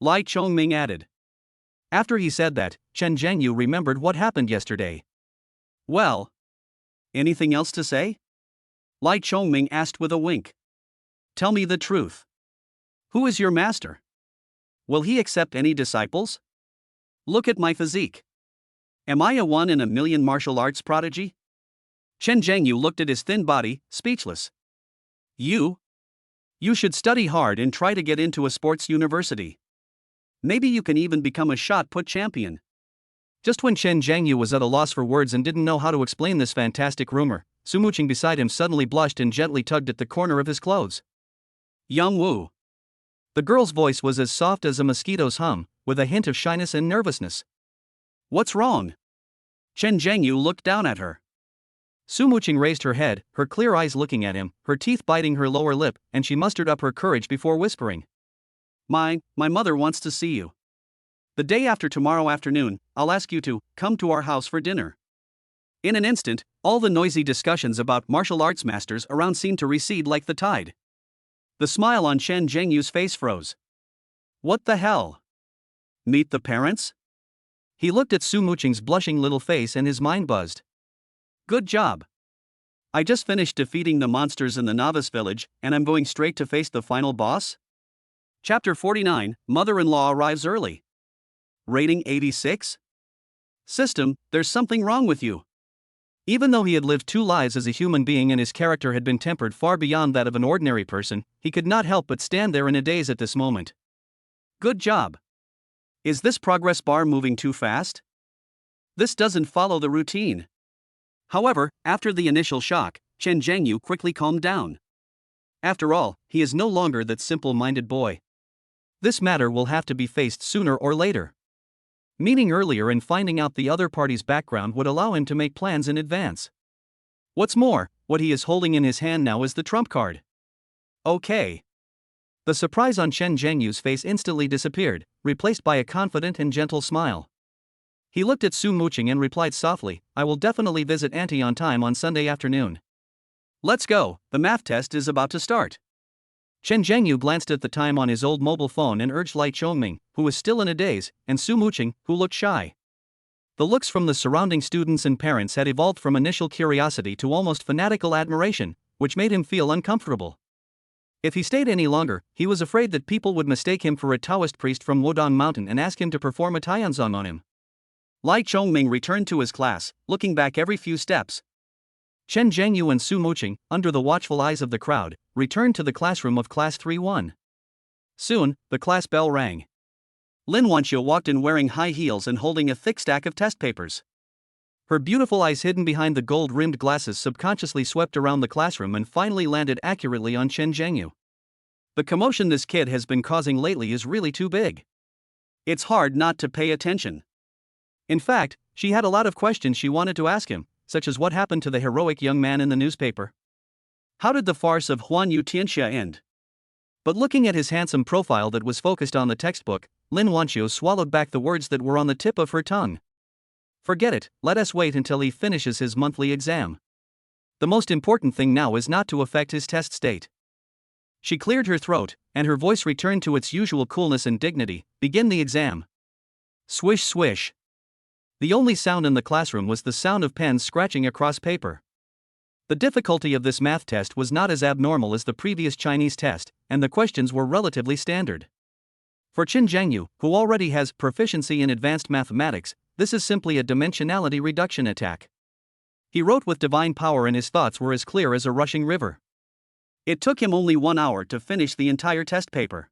Lai Chongming added. After he said that, Chen Zhengyu remembered what happened yesterday. Well, anything else to say? Lai Chongming asked with a wink. Tell me the truth. Who is your master? Will he accept any disciples? Look at my physique. Am I a 1 in a million martial arts prodigy? Chen Zhengyu looked at his thin body, speechless. You should study hard and try to get into a sports university. Maybe you can even become a shot put champion. Just when Chen Zhengyu was at a loss for words and didn't know how to explain this fantastic rumor, Su Muqing beside him suddenly blushed and gently tugged at the corner of his clothes. Young Wu. The girl's voice was as soft as a mosquito's hum, with a hint of shyness and nervousness. What's wrong? Chen Zhengyu looked down at her. Su Muqing raised her head, her clear eyes looking at him, her teeth biting her lower lip, and she mustered up her courage before whispering. My mother wants to see you. The day after tomorrow afternoon, I'll ask you to come to our house for dinner. In an instant, all the noisy discussions about martial arts masters around seemed to recede like the tide. The smile on Chen Zhengyu's face froze. What the hell? Meet the parents? He looked at Su Muqing's blushing little face and his mind buzzed. Good job. I just finished defeating the monsters in the novice village, and I'm going straight to face the final boss? Chapter 49, Mother-in-law arrives early. Rating 86? System, there's something wrong with you. Even though he had lived 2 lives as a human being and his character had been tempered far beyond that of an ordinary person, he could not help but stand there in a daze at this moment. Good job. Is this progress bar moving too fast? This doesn't follow the routine. However, after the initial shock, Chen Zhengyu quickly calmed down. After all, he is no longer that simple-minded boy. This matter will have to be faced sooner or later. Meeting earlier and finding out the other party's background would allow him to make plans in advance. What's more, what he is holding in his hand now is the trump card. Okay. The surprise on Chen Zhengyu's face instantly disappeared, replaced by a confident and gentle smile. He looked at Su Muqing and replied softly, I will definitely visit Auntie on time on Sunday afternoon. Let's go, the math test is about to start. Chen Zhengyu glanced at the time on his old mobile phone and urged Lai Chongming, who was still in a daze, and Su Muqing, who looked shy. The looks from the surrounding students and parents had evolved from initial curiosity to almost fanatical admiration, which made him feel uncomfortable. If he stayed any longer, he was afraid that people would mistake him for a Taoist priest from Wodong Mountain and ask him to perform a Tianzong on him. Lai Chongming returned to his class, looking back every few steps. Chen Zhengyu and Su Muqing, under the watchful eyes of the crowd, returned to the classroom of Class 3-1. Soon, the class bell rang. Lin Wanqiu walked in wearing high heels and holding a thick stack of test papers. Her beautiful eyes hidden behind the gold-rimmed glasses subconsciously swept around the classroom and finally landed accurately on Chen Zhengyu. The commotion this kid has been causing lately is really too big. It's hard not to pay attention. In fact, she had a lot of questions she wanted to ask him, such as what happened to the heroic young man in the newspaper. How did the farce of Huan Yu Tianxia end? But looking at his handsome profile that was focused on the textbook, Lin Wanqiu swallowed back the words that were on the tip of her tongue. Forget it, let us wait until he finishes his monthly exam. The most important thing now is not to affect his test state. She cleared her throat, and her voice returned to its usual coolness and dignity. Begin the exam. Swish swish. The only sound in the classroom was the sound of pens scratching across paper. The difficulty of this math test was not as abnormal as the previous Chinese test, and the questions were relatively standard. For Chen Zhengyu, who already has proficiency in advanced mathematics, this is simply a dimensionality reduction attack. He wrote with divine power and his thoughts were as clear as a rushing river. It took him only 1 hour to finish the entire test paper.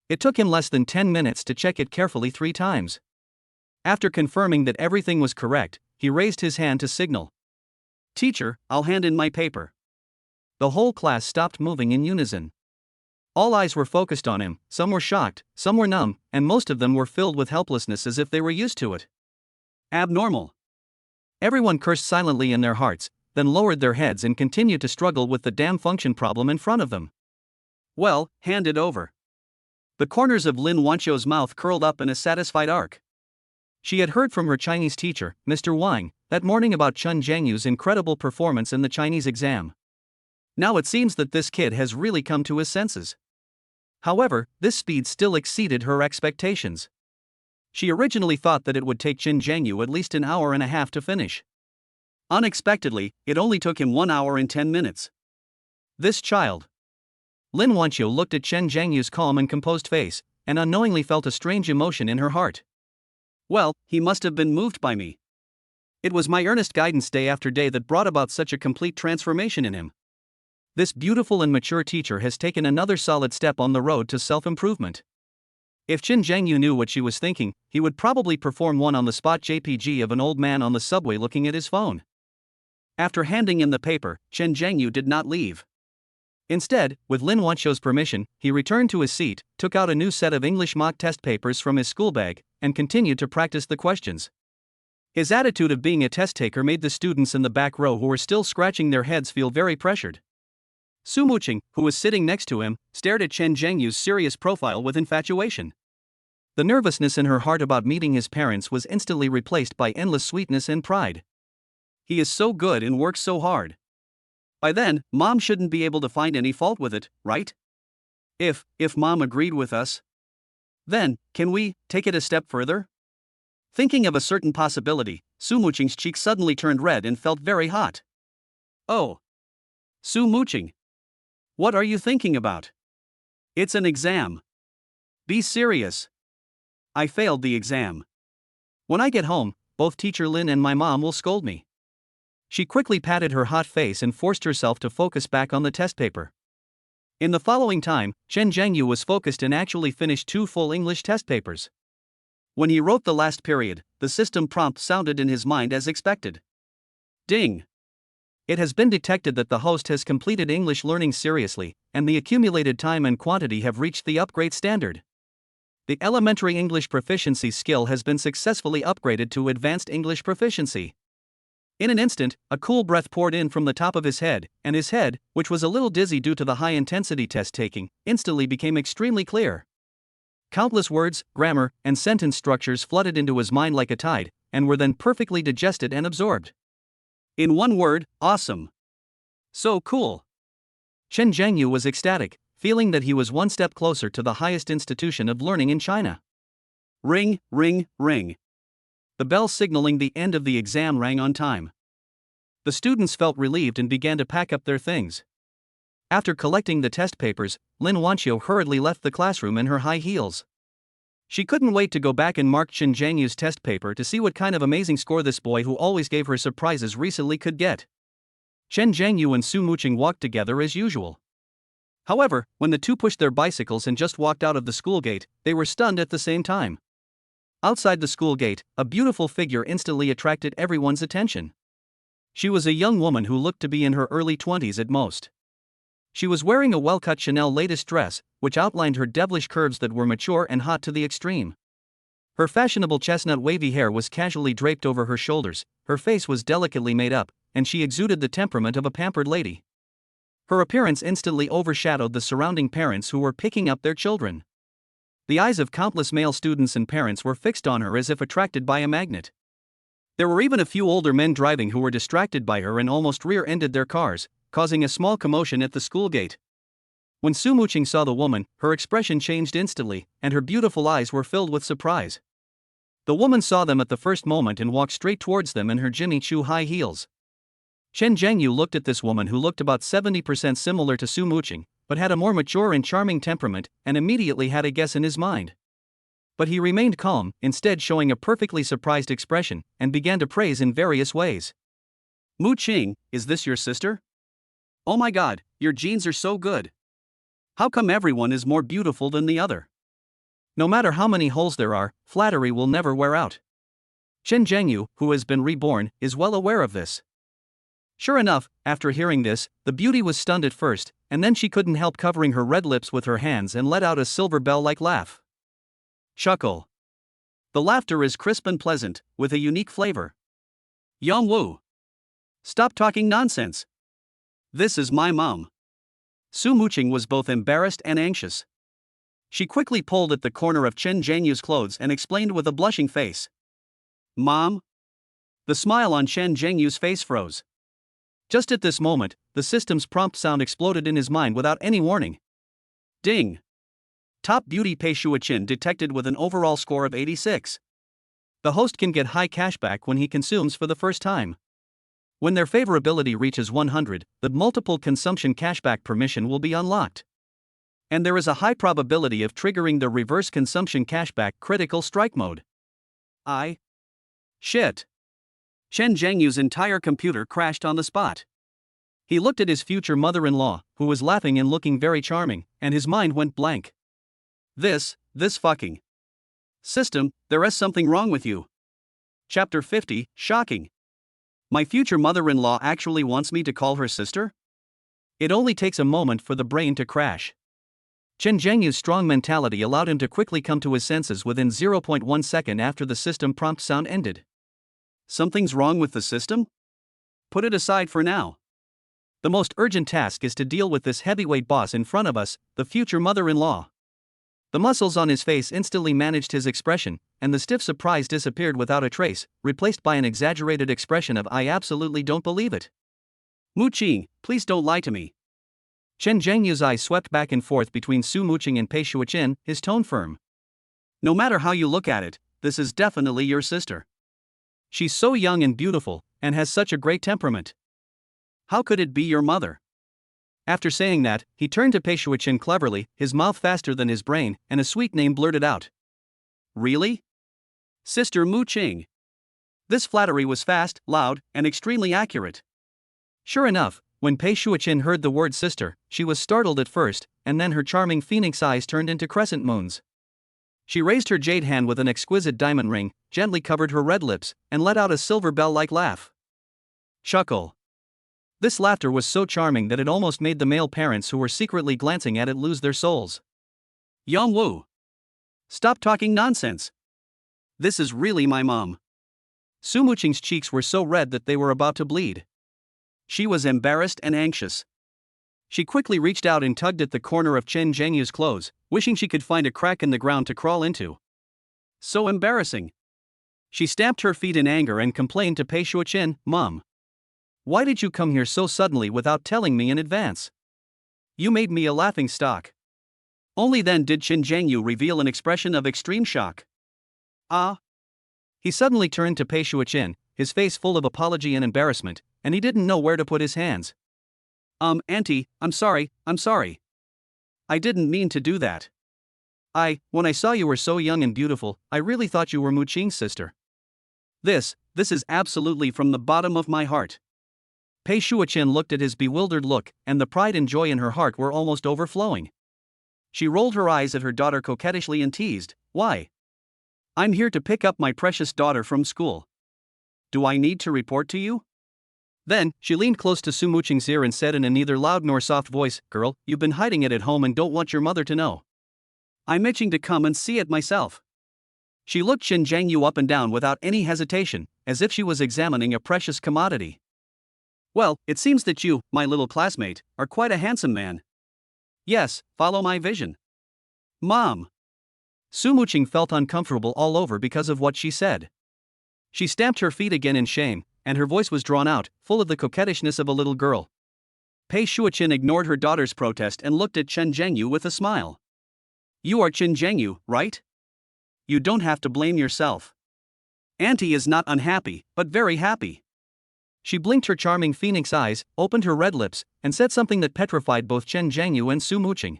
It took him less than 10 minutes to check it carefully 3 times. After confirming that everything was correct, he raised his hand to signal. Teacher, I'll hand in my paper. The whole class stopped moving in unison. All eyes were focused on him, some were shocked, some were numb, and most of them were filled with helplessness as if they were used to it. Abnormal. Everyone cursed silently in their hearts, then lowered their heads and continued to struggle with the damn function problem in front of them. Well, hand it over. The corners of Lin Wanqiu's mouth curled up in a satisfied arc. She had heard from her Chinese teacher, Mr. Wang, that morning about Chen Zhengyu's incredible performance in the Chinese exam. Now it seems that this kid has really come to his senses. However, this speed still exceeded her expectations. She originally thought that it would take Chen Zhengyu at least an hour and a half to finish. Unexpectedly, it only took him 1 hour and 10 minutes. This child. Lin Wanqiu looked at Chen Zhengyu's calm and composed face, and unknowingly felt a strange emotion in her heart. Well, he must have been moved by me. It was my earnest guidance day after day that brought about such a complete transformation in him. This beautiful and mature teacher has taken another solid step on the road to self-improvement. If Chen Zhengyu knew what she was thinking, he would probably perform one on-the-spot JPG of an old man on the subway looking at his phone. After handing in the paper, Chen Zhengyu did not leave. Instead, with Lin Wanqiu's permission, he returned to his seat, took out a new set of English mock test papers from his school bag, and continued to practice the questions. His attitude of being a test taker made the students in the back row who were still scratching their heads feel very pressured. Su Muqing, who was sitting next to him, stared at Chen Zhengyu's serious profile with infatuation. The nervousness in her heart about meeting his parents was instantly replaced by endless sweetness and pride. He is so good and works so hard. By then, Mom shouldn't be able to find any fault with it, right? If Mom agreed with us, then, can we take it a step further? Thinking of a certain possibility, Su Muqing's cheek suddenly turned red and felt very hot. Oh. Su Muqing. What are you thinking about? It's an exam. Be serious. I failed the exam. When I get home, both Teacher Lin and my mom will scold me. She quickly patted her hot face and forced herself to focus back on the test paper. In the following time, Chen Zhengyu was focused and actually finished 2 full English test papers. When he wrote the last period, the system prompt sounded in his mind as expected. Ding! It has been detected that the host has completed English learning seriously, and the accumulated time and quantity have reached the upgrade standard. The elementary English proficiency skill has been successfully upgraded to advanced English proficiency. In an instant, a cool breath poured in from the top of his head, and his head, which was a little dizzy due to the high-intensity test-taking, instantly became extremely clear. Countless words, grammar, and sentence structures flooded into his mind like a tide, and were then perfectly digested and absorbed. In one word, awesome. So cool. Chen Zhengyu was ecstatic, feeling that he was one step closer to the highest institution of learning in China. Ring, ring, ring. The bell signaling the end of the exam rang on time. The students felt relieved and began to pack up their things. After collecting the test papers, Lin Wanqiu hurriedly left the classroom in her high heels. She couldn't wait to go back and mark Chen Zhengyu's test paper to see what kind of amazing score this boy who always gave her surprises recently could get. Chen Zhangyu and Su Muqing walked together as usual. However, when the two pushed their bicycles and just walked out of the school gate, they were stunned at the same time. Outside the school gate, a beautiful figure instantly attracted everyone's attention. She was a young woman who looked to be in her early 20s at most. She was wearing a well-cut Chanel latest dress, which outlined her devilish curves that were mature and hot to the extreme. Her fashionable chestnut wavy hair was casually draped over her shoulders, her face was delicately made up, and she exuded the temperament of a pampered lady. Her appearance instantly overshadowed the surrounding parents who were picking up their children. The eyes of countless male students and parents were fixed on her as if attracted by a magnet. There were even a few older men driving who were distracted by her and almost rear-ended their cars, causing a small commotion at the school gate. When Su Muqing saw the woman, her expression changed instantly, and her beautiful eyes were filled with surprise. The woman saw them at the first moment and walked straight towards them in her Jimmy Choo high heels. Chen Zhangyu looked at this woman who looked about 70% similar to Su Muqing, but had a more mature and charming temperament, and immediately had a guess in his mind. But he remained calm, instead showing a perfectly surprised expression, and began to praise in various ways. Muqing, is this your sister? Oh my god, your genes are so good. How come everyone is more beautiful than the other? No matter how many holes there are, flattery will never wear out. Chen Zhangyu, who has been reborn, is well aware of this. Sure enough, after hearing this, the beauty was stunned at first, and then she couldn't help covering her red lips with her hands and let out a silver bell-like laugh. Chuckle. The laughter is crisp and pleasant, with a unique flavor. Yang Wu. Stop talking nonsense. This is my mom. Su Muqing was both embarrassed and anxious. She quickly pulled at the corner of Chen Zhangyu's clothes and explained with a blushing face. Mom? The smile on Chen Zhangyu's face froze. Just at this moment, the system's prompt sound exploded in his mind without any warning. Ding! Top beauty Pei Shuaqin detected with an overall score of 86. The host can get high cashback when he consumes for the first time. When their favorability reaches 100, the multiple consumption cashback permission will be unlocked. And there is a high probability of triggering the reverse consumption cashback critical strike mode. Shit. Chen Zhangyu's entire computer crashed on the spot. He looked at his future mother-in-law, who was laughing and looking very charming, and his mind went blank. This fucking system, there is something wrong with you. Chapter 50, shocking. My future mother-in-law actually wants me to call her sister? It only takes a moment for the brain to crash. Chen Zhangyu's strong mentality allowed him to quickly come to his senses within 0.1 second after the system prompt sound ended. Something's wrong with the system? Put it aside for now. The most urgent task is to deal with this heavyweight boss in front of us, the future mother-in-law. The muscles on his face instantly managed his expression, and the stiff surprise disappeared without a trace, replaced by an exaggerated expression of I absolutely don't believe it. Muqing, please don't lie to me. Chen Zhangyu's eyes swept back and forth between Su Muqing and Pei Shuaqin, his tone firm. No matter how you look at it, this is definitely your sister. She's so young and beautiful, and has such a great temperament. How could it be your mother? After saying that, he turned to Pei Shuaqin cleverly, his mouth faster than his brain, and a sweet name blurted out. Really? Sister Muqing. This flattery was fast, loud, and extremely accurate. Sure enough, when Pei Shuaqin heard the word sister, she was startled at first, and then her charming phoenix eyes turned into crescent moons. She raised her jade hand with an exquisite diamond ring, gently covered her red lips, and let out a silver bell-like laugh. Chuckle. This laughter was so charming that it almost made the male parents who were secretly glancing at it lose their souls. Yang Wu. Stop talking nonsense. This is really my mom. Su Muqing's cheeks were so red that they were about to bleed. She was embarrassed and anxious. She quickly reached out and tugged at the corner of Chen Zhangyu's clothes, wishing she could find a crack in the ground to crawl into. So embarrassing. She stamped her feet in anger and complained to Pei Shuaqin, Mom. Why did you come here so suddenly without telling me in advance? You made me a laughing stock. Only then did Chen Zhangyu reveal an expression of extreme shock. He suddenly turned to Pei Shuaqin, his face full of apology and embarrassment, and he didn't know where to put his hands. Auntie, I'm sorry. I didn't mean to do that. When I saw you were so young and beautiful, I really thought you were Muqing's sister. This is absolutely from the bottom of my heart. Pei Shuoqin looked at his bewildered look, and the pride and joy in her heart were almost overflowing. She rolled her eyes at her daughter coquettishly and teased, "Why? I'm here to pick up my precious daughter from school. Do I need to report to you?" Then, she leaned close to Su Muqing's ear and said in a neither loud nor soft voice, "Girl, you've been hiding it at home and don't want your mother to know. I'm itching to come and see it myself." She looked Chen Zhengyu up and down without any hesitation, as if she was examining a precious commodity. "Well, it seems that you, my little classmate, are quite a handsome man. Yes, follow my vision. Mom." Su Muqing felt uncomfortable all over because of what she said. She stamped her feet again in shame, and her voice was drawn out, full of the coquettishness of a little girl. Pei Shuoqin ignored her daughter's protest and looked at Chen Zhengyu with a smile. "You are Chen Zhengyu, right? You don't have to blame yourself. Auntie is not unhappy, but very happy." She blinked her charming phoenix eyes, opened her red lips, and said something that petrified both Chen Zhengyu and Su Muqing.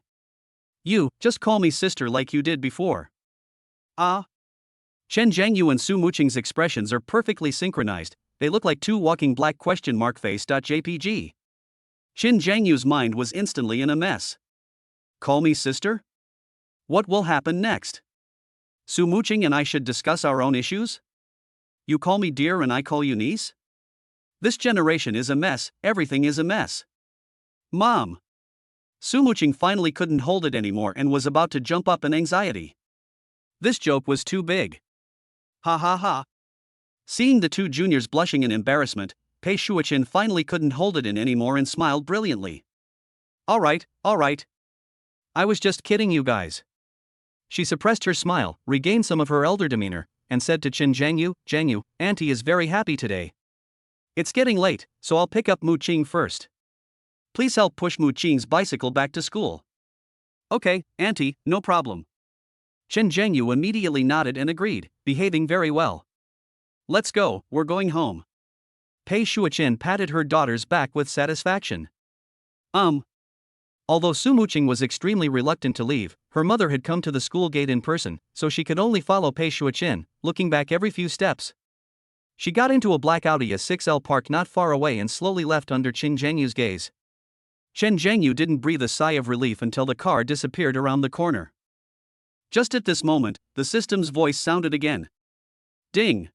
"You, just call me sister like you did before." "Ah." Chen Zhengyu and Su Muqing's expressions are perfectly synchronized, they look like two walking black question mark face.jpg. Chen Zhengyu's mind was instantly in a mess. Call me sister? What will happen next? Su Muqing and I should discuss our own issues? You call me dear and I call you niece? This generation is a mess, everything is a mess. Mom. Su Muqing finally couldn't hold it anymore and was about to jump up in anxiety. This joke was too big. Ha ha ha. Seeing the two juniors blushing in embarrassment, Pei Shuoqin finally couldn't hold it in anymore and smiled brilliantly. All right. I was just kidding you guys. She suppressed her smile, regained some of her elder demeanor, and said to Chen Zhengyu, Auntie is very happy today. It's getting late, so I'll pick up Muqing first. Please help push Muqing's bicycle back to school. Okay, Auntie, no problem. Chen Zhengyu immediately nodded and agreed, behaving very well. Let's go, we're going home. Pei Shuoqin patted her daughter's back with satisfaction. Although Su Muqing was extremely reluctant to leave, her mother had come to the school gate in person, so she could only follow Pei Shuoqin, looking back every few steps. She got into a black Audi A6L parked not far away and slowly left under Chen Zhengyu's gaze. Chen Zhengyu didn't breathe a sigh of relief until the car disappeared around the corner. Just at this moment, the system's voice sounded again. Ding!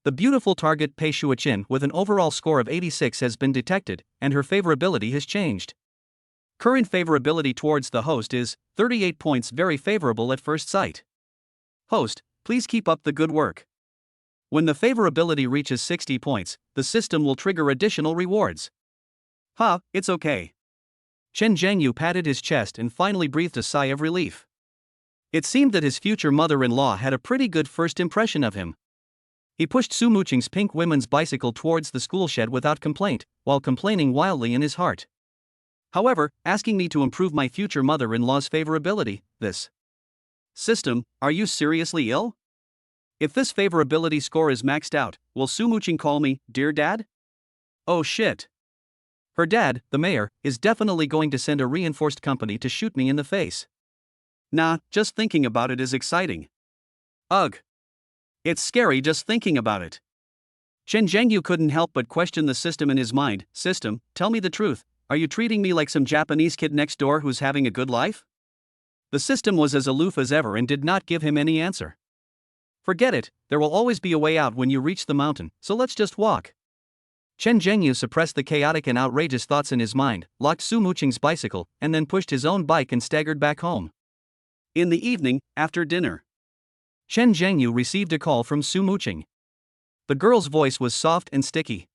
The beautiful target Pei Shuoqin with an overall score of 86 has been detected, and her favorability has changed. Current favorability towards the host is 38 points, very favorable at first sight. Host, please keep up the good work. When the favorability reaches 60 points, the system will trigger additional rewards. It's okay. Chen Zhengyu patted his chest and finally breathed a sigh of relief. It seemed that his future mother-in-law had a pretty good first impression of him. He pushed Su Muqing's pink women's bicycle towards the school shed without complaint, while complaining wildly in his heart. However, asking me to improve my future mother-in-law's favorability, this system, are you seriously ill? If this favorability score is maxed out, will Su Muqing call me, dear dad? Oh shit. Her dad, the mayor, is definitely going to send a reinforced company to shoot me in the face. Nah, just thinking about it is exciting. Ugh. It's scary just thinking about it. Chen Zhengyu couldn't help but question the system in his mind. System, tell me the truth, are you treating me like some Japanese kid next door who's having a good life? The system was as aloof as ever and did not give him any answer. Forget it, there will always be a way out when you reach the mountain, so let's just walk. Chen Zhengyu suppressed the chaotic and outrageous thoughts in his mind, locked Su Muqing's bicycle, and then pushed his own bike and staggered back home. In the evening, after dinner, Chen Zhengyu received a call from Su Muqing. The girl's voice was soft and sticky.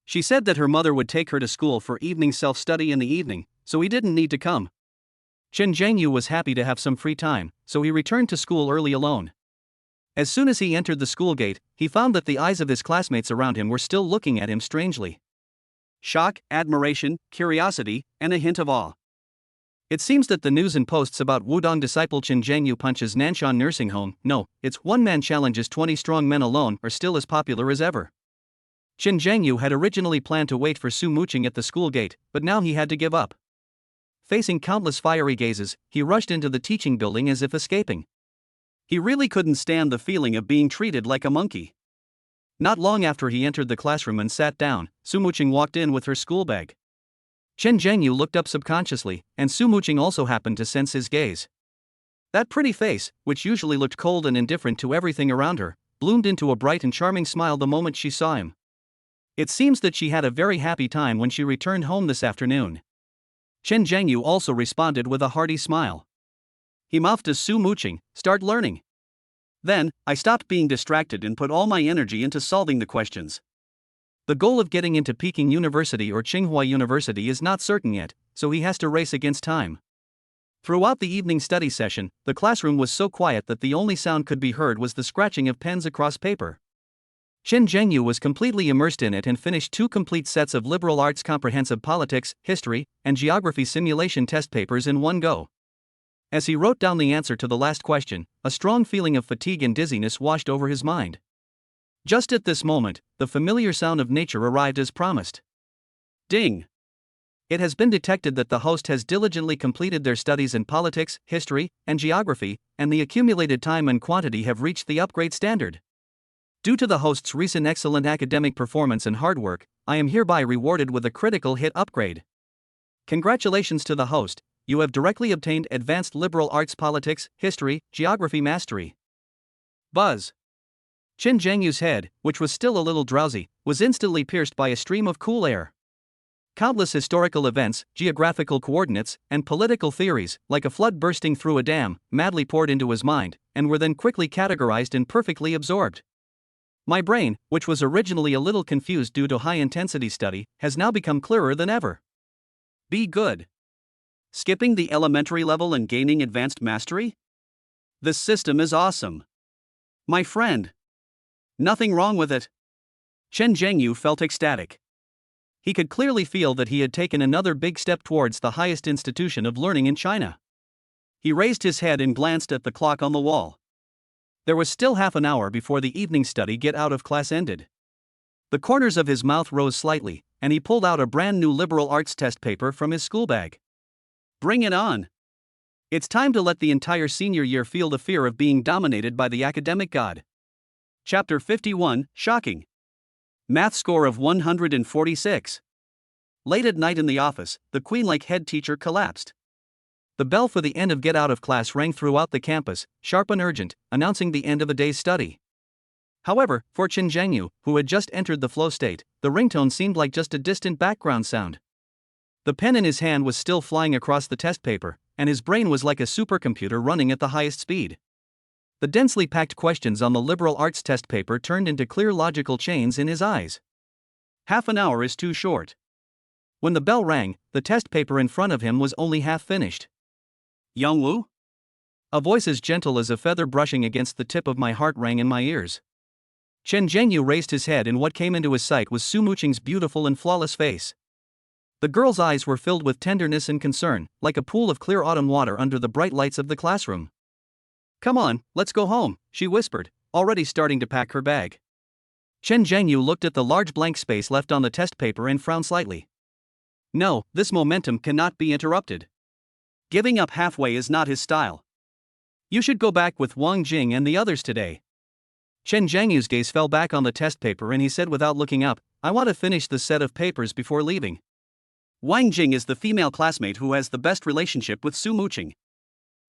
She said that her mother would take her to school for evening self-study in the evening, so he didn't need to come. Chen Zhengyu was happy to have some free time, so he returned to school early alone. As soon as he entered the school gate, he found that the eyes of his classmates around him were still looking at him strangely. Shock, admiration, curiosity, and a hint of awe. It seems that the news and posts about Wudong disciple Chen Zhengyu punches Nanshan nursing home, no, it's one-man challenges 20 strong men alone, are still as popular as ever. Chen Zhengyu had originally planned to wait for Su Muqing at the school gate, but now he had to give up. Facing countless fiery gazes, he rushed into the teaching building as if escaping. He really couldn't stand the feeling of being treated like a monkey. Not long after he entered the classroom and sat down, Su Muqing walked in with her school bag. Chen Zhengyu looked up subconsciously, and Su Muqing also happened to sense his gaze. That pretty face, which usually looked cold and indifferent to everything around her, bloomed into a bright and charming smile the moment she saw him. It seems that she had a very happy time when she returned home this afternoon. Chen Zhengyu also responded with a hearty smile. He mouthed to Su Muqing, "Start learning." Then, I stopped being distracted and put all my energy into solving the questions. The goal of getting into Peking University or Tsinghua University is not certain yet, so he has to race against time. Throughout the evening study session, the classroom was so quiet that the only sound could be heard was the scratching of pens across paper. Chen Zhengyu was completely immersed in it and finished 2 complete sets of liberal arts comprehensive politics, history, and geography simulation test papers in one go. As he wrote down the answer to the last question, a strong feeling of fatigue and dizziness washed over his mind. Just at this moment, the familiar sound of nature arrived as promised. Ding! It has been detected that the host has diligently completed their studies in politics, history, and geography, and the accumulated time and quantity have reached the upgrade standard. Due to the host's recent excellent academic performance and hard work, I am hereby rewarded with a critical hit upgrade. Congratulations to the host, you have directly obtained Advanced Liberal Arts Politics, History, Geography Mastery. Buzz! Chen Zhengyu's head, which was still a little drowsy, was instantly pierced by a stream of cool air. Countless historical events, geographical coordinates, and political theories, like a flood bursting through a dam, madly poured into his mind, and were then quickly categorized and perfectly absorbed. My brain, which was originally a little confused due to high-intensity study, has now become clearer than ever. Be good. Skipping the elementary level and gaining advanced mastery? This system is awesome. My friend. Nothing wrong with it. Chen Zhengyu felt ecstatic. He could clearly feel that he had taken another big step towards the highest institution of learning in China. He raised his head and glanced at the clock on the wall. There was still half an hour before the evening study get out of class ended. The corners of his mouth rose slightly, and he pulled out a brand new liberal arts test paper from his school bag. Bring it on. It's time to let the entire senior year feel the fear of being dominated by the academic god. Chapter 51, Shocking. Math score of 146. Late at night in the office, the queen-like head teacher collapsed. The bell for the end of get out of class rang throughout the campus, sharp and urgent, announcing the end of a day's study. However, for Chen Zhengyu, who had just entered the flow state, the ringtone seemed like just a distant background sound. The pen in his hand was still flying across the test paper, and his brain was like a supercomputer running at the highest speed. The densely packed questions on the liberal arts test paper turned into clear logical chains in his eyes. Half an hour is too short. When the bell rang, the test paper in front of him was only half finished. Yongwu? A voice as gentle as a feather brushing against the tip of my heart rang in my ears. Chen Zhengyu raised his head, and what came into his sight was Su Muqing's beautiful and flawless face. The girl's eyes were filled with tenderness and concern, like a pool of clear autumn water under the bright lights of the classroom. Come on, let's go home, she whispered, already starting to pack her bag. Chen Zhengyu looked at the large blank space left on the test paper and frowned slightly. No, this momentum cannot be interrupted. Giving up halfway is not his style. You should go back with Wang Jing and the others today. Chen Zhengyu's gaze fell back on the test paper and he said without looking up, I want to finish the set of papers before leaving. Wang Jing is the female classmate who has the best relationship with Su Muqing.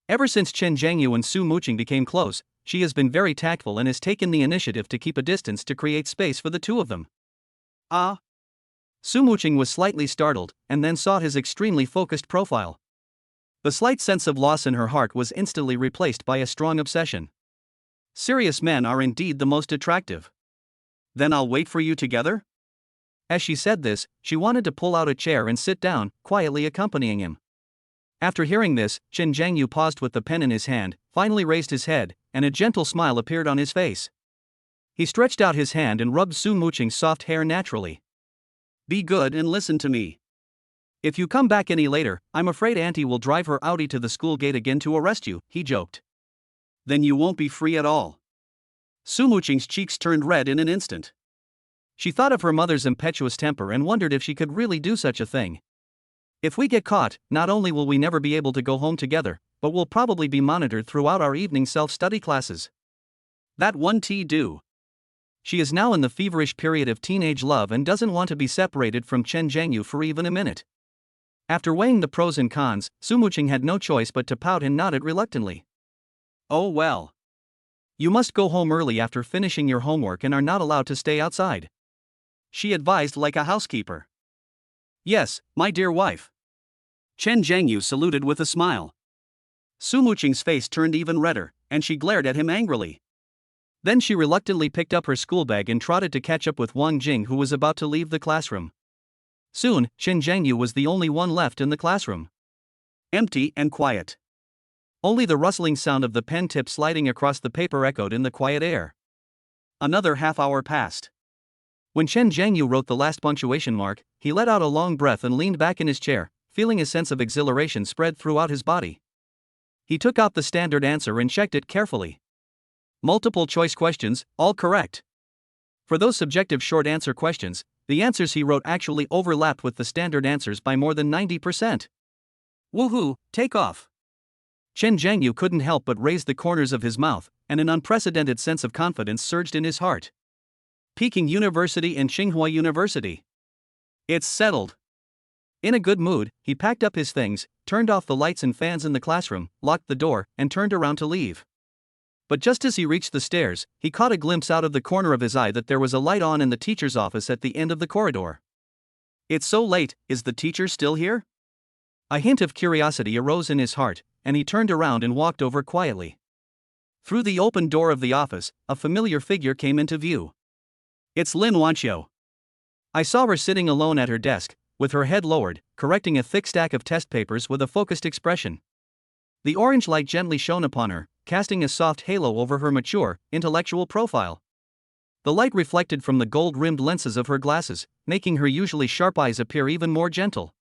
Ever since Chen Zhengyu and Su Muqing became close, she has been very tactful and has taken the initiative to keep a distance to create space for the two of them. Ah? Su Muqing was slightly startled, and then saw his extremely focused profile. The slight sense of loss in her heart was instantly replaced by a strong obsession. Serious men are indeed the most attractive. Then I'll wait for you together? As she said this, she wanted to pull out a chair and sit down, quietly accompanying him. After hearing this, Chen Zhengyu paused with the pen in his hand, finally raised his head, and a gentle smile appeared on his face. He stretched out his hand and rubbed Su Muqing's soft hair naturally. Be good and listen to me. If you come back any later, I'm afraid Auntie will drive her Audi to the school gate again to arrest you, he joked. Then you won't be free at all. Su Muqing's cheeks turned red in an instant. She thought of her mother's impetuous temper and wondered if she could really do such a thing. If we get caught, not only will we never be able to go home together, but we'll probably be monitored throughout our evening self-study classes. That one tea do. She is now in the feverish period of teenage love and doesn't want to be separated from Chen Zhengyu for even a minute. After weighing the pros and cons, Su Muqing had no choice but to pout and nodded reluctantly. Oh well. You must go home early after finishing your homework and are not allowed to stay outside, she advised like a housekeeper. Yes, my dear wife. Chen Zhengyu saluted with a smile. Su Muqing's face turned even redder, and she glared at him angrily. Then she reluctantly picked up her school bag and trotted to catch up with Wang Jing, who was about to leave the classroom. Soon, Chen Zhengyu was the only one left in the classroom. Empty and quiet. Only the rustling sound of the pen tip sliding across the paper echoed in the quiet air. Another half hour passed. When Chen Zhengyu wrote the last punctuation mark, he let out a long breath and leaned back in his chair, feeling a sense of exhilaration spread throughout his body. He took out the standard answer and checked it carefully. Multiple choice questions, all correct. For those subjective short answer questions, the answers he wrote actually overlapped with the standard answers by more than 90%. Woohoo, take off! Chen Zhengyu couldn't help but raise the corners of his mouth, and an unprecedented sense of confidence surged in his heart. Peking University and Tsinghua University. It's settled. In a good mood, he packed up his things, turned off the lights and fans in the classroom, locked the door, and turned around to leave. But just as he reached the stairs, he caught a glimpse out of the corner of his eye that there was a light on in the teacher's office at the end of the corridor. It's so late, is the teacher still here? A hint of curiosity arose in his heart, and he turned around and walked over quietly. Through the open door of the office, a familiar figure came into view. It's Lin Wanqiu. I saw her sitting alone at her desk, with her head lowered, correcting a thick stack of test papers with a focused expression. The orange light gently shone upon her, casting a soft halo over her mature, intellectual profile. The light reflected from the gold-rimmed lenses of her glasses, making her usually sharp eyes appear even more gentle.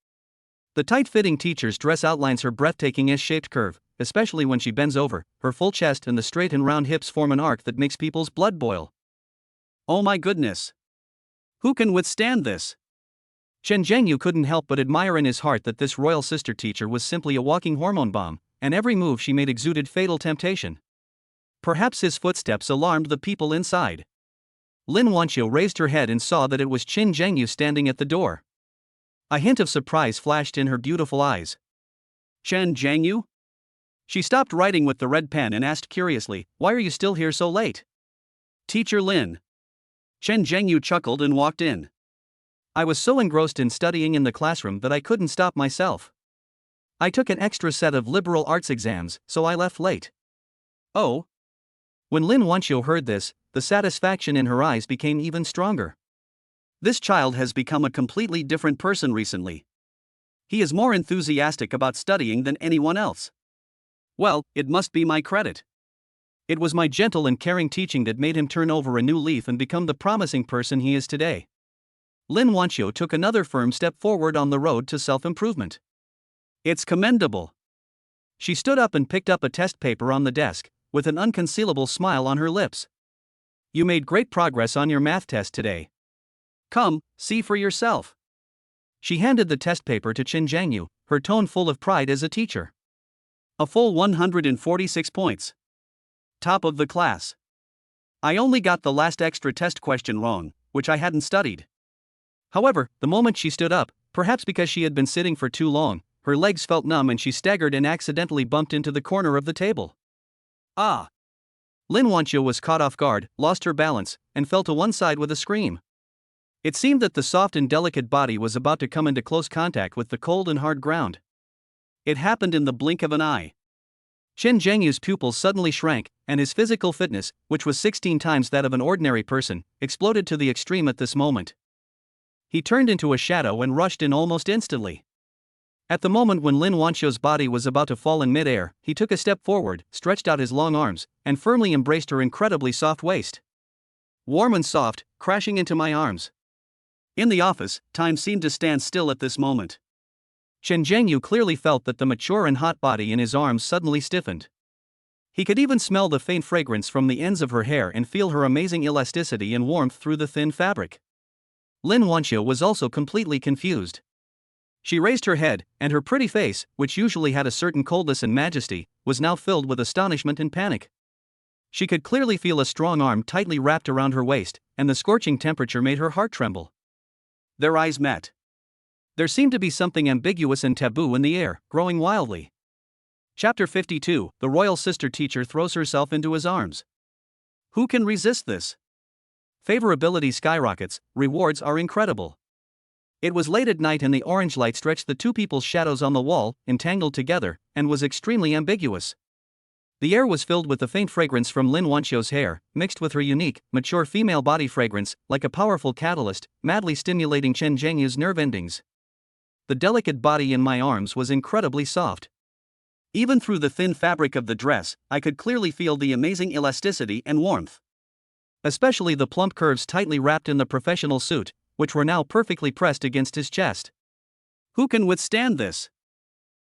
The tight-fitting teacher's dress outlines her breathtaking S-shaped curve, especially when she bends over. Her full chest and the straight and round hips form an arc that makes people's blood boil. Oh my goodness! Who can withstand this? Chen Zhengyu couldn't help but admire in his heart that this royal sister teacher was simply a walking hormone bomb, and every move she made exuded fatal temptation. Perhaps his footsteps alarmed the people inside. Lin Wanqiu raised her head and saw that it was Chen Zhengyu standing at the door. A hint of surprise flashed in her beautiful eyes. Chen Zhengyu? She stopped writing with the red pen and asked curiously, "Why are you still here so late?" "Teacher Lin." Chen Zhengyu chuckled and walked in. "I was so engrossed in studying in the classroom that I couldn't stop myself. I took an extra set of liberal arts exams, so I left late." "Oh?" When Lin Wanqiu heard this, the satisfaction in her eyes became even stronger. This child has become a completely different person recently. He is more enthusiastic about studying than anyone else. Well, it must be my credit. It was my gentle and caring teaching that made him turn over a new leaf and become the promising person he is today. Lin Wanqiu took another firm step forward on the road to self-improvement. It's commendable. She stood up and picked up a test paper on the desk, with an unconcealable smile on her lips. You made great progress on your math test today. Come, see for yourself. She handed the test paper to Chen Zhengyu, her tone full of pride as a teacher. A full 146 points. Top of the class. I only got the last extra test question wrong, which I hadn't studied. However, the moment she stood up, perhaps because she had been sitting for too long, her legs felt numb and she staggered and accidentally bumped into the corner of the table. Ah! Lin Wanqiu was caught off guard, lost her balance, and fell to one side with a scream. It seemed that the soft and delicate body was about to come into close contact with the cold and hard ground. It happened in the blink of an eye. Chen Zhengyu's pupils suddenly shrank, and his physical fitness, which was 16 times that of an ordinary person, exploded to the extreme at this moment. He turned into a shadow and rushed in almost instantly. At the moment when Lin Wanqiu's body was about to fall in mid-air, he took a step forward, stretched out his long arms, and firmly embraced her incredibly soft waist. Warm and soft, crashing into my arms. In the office, time seemed to stand still at this moment. Chen Zhengyu clearly felt that the mature and hot body in his arms suddenly stiffened. He could even smell the faint fragrance from the ends of her hair and feel her amazing elasticity and warmth through the thin fabric. Lin Wanqiu was also completely confused. She raised her head, and her pretty face, which usually had a certain coldness and majesty, was now filled with astonishment and panic. She could clearly feel a strong arm tightly wrapped around her waist, and the scorching temperature made her heart tremble. Their eyes met. There seemed to be something ambiguous and taboo in the air, growing wildly. Chapter 52. The royal sister teacher throws herself into his arms. Who can resist this? Favorability skyrockets, rewards are incredible. It was late at night and the orange light stretched the two people's shadows on the wall, entangled together, and was extremely ambiguous. The air was filled with the faint fragrance from Lin Wanqiu's hair, mixed with her unique, mature female body fragrance, like a powerful catalyst, madly stimulating Chen Zhengyu's nerve endings. The delicate body in my arms was incredibly soft. Even through the thin fabric of the dress, I could clearly feel the amazing elasticity and warmth. Especially the plump curves tightly wrapped in the professional suit, which were now perfectly pressed against his chest. Who can withstand this?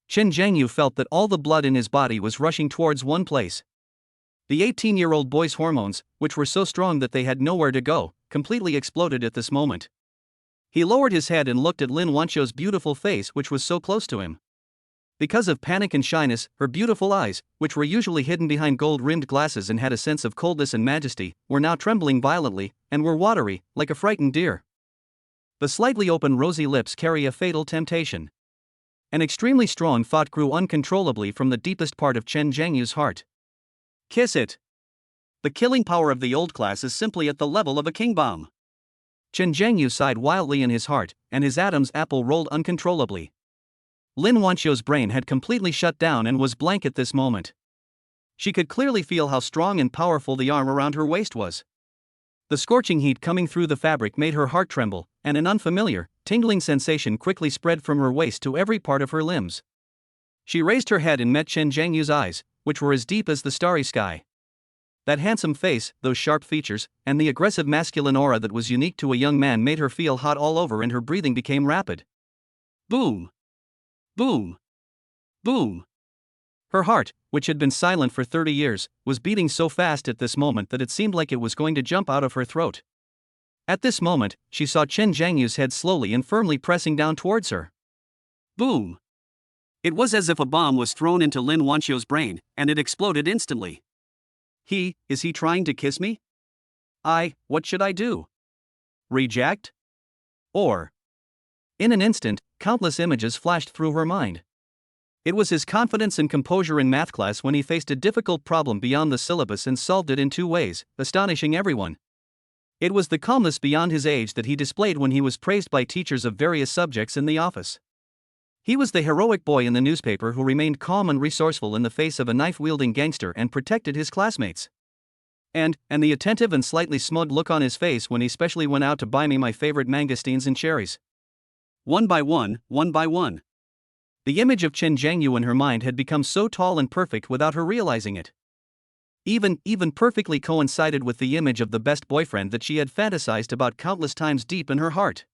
Chen Zhengyu felt that all the blood in his body was rushing towards one place. The 18-year-old boy's hormones, which were so strong that they had nowhere to go, completely exploded at this moment. He lowered his head and looked at Lin Wanqiu's beautiful face, which was so close to him. Because of panic and shyness, her beautiful eyes, which were usually hidden behind gold-rimmed glasses and had a sense of coldness and majesty, were now trembling violently, and were watery, like a frightened deer. The slightly open rosy lips carry a fatal temptation. An extremely strong thought grew uncontrollably from the deepest part of Chen Zhengyu's heart. Kiss it. The killing power of the old class is simply at the level of a king bomb. Chen Zhengyu sighed wildly in his heart, and his Adam's apple rolled uncontrollably. Lin Wanqiu's brain had completely shut down and was blank at this moment. She could clearly feel how strong and powerful the arm around her waist was. The scorching heat coming through the fabric made her heart tremble, and an unfamiliar, tingling sensation quickly spread from her waist to every part of her limbs. She raised her head and met Chen Zhengyu's eyes, which were as deep as the starry sky. That handsome face, those sharp features, and the aggressive masculine aura that was unique to a young man made her feel hot all over and her breathing became rapid. Boom! Boom! Boom! Her heart, which had been silent for 30 years, was beating so fast at this moment that it seemed like it was going to jump out of her throat. At this moment, she saw Chen Zhengyu's head slowly and firmly pressing down towards her. Boom! It was as if a bomb was thrown into Lin Wanqiu's brain, and it exploded instantly. Is he trying to kiss me? What should I do? Reject? Or? In an instant, countless images flashed through her mind. It was his confidence and composure in math class when he faced a difficult problem beyond the syllabus and solved it in 2 ways, astonishing everyone. It was the calmness beyond his age that he displayed when he was praised by teachers of various subjects in the office. He was the heroic boy in the newspaper who remained calm and resourceful in the face of a knife-wielding gangster and protected his classmates. And the attentive and slightly smug look on his face when he specially went out to buy me my favorite mangosteens and cherries. One by one. The image of Chen Zhengyu in her mind had become so tall and perfect without her realizing it. Even perfectly coincided with the image of the best boyfriend that she had fantasized about countless times deep in her heart.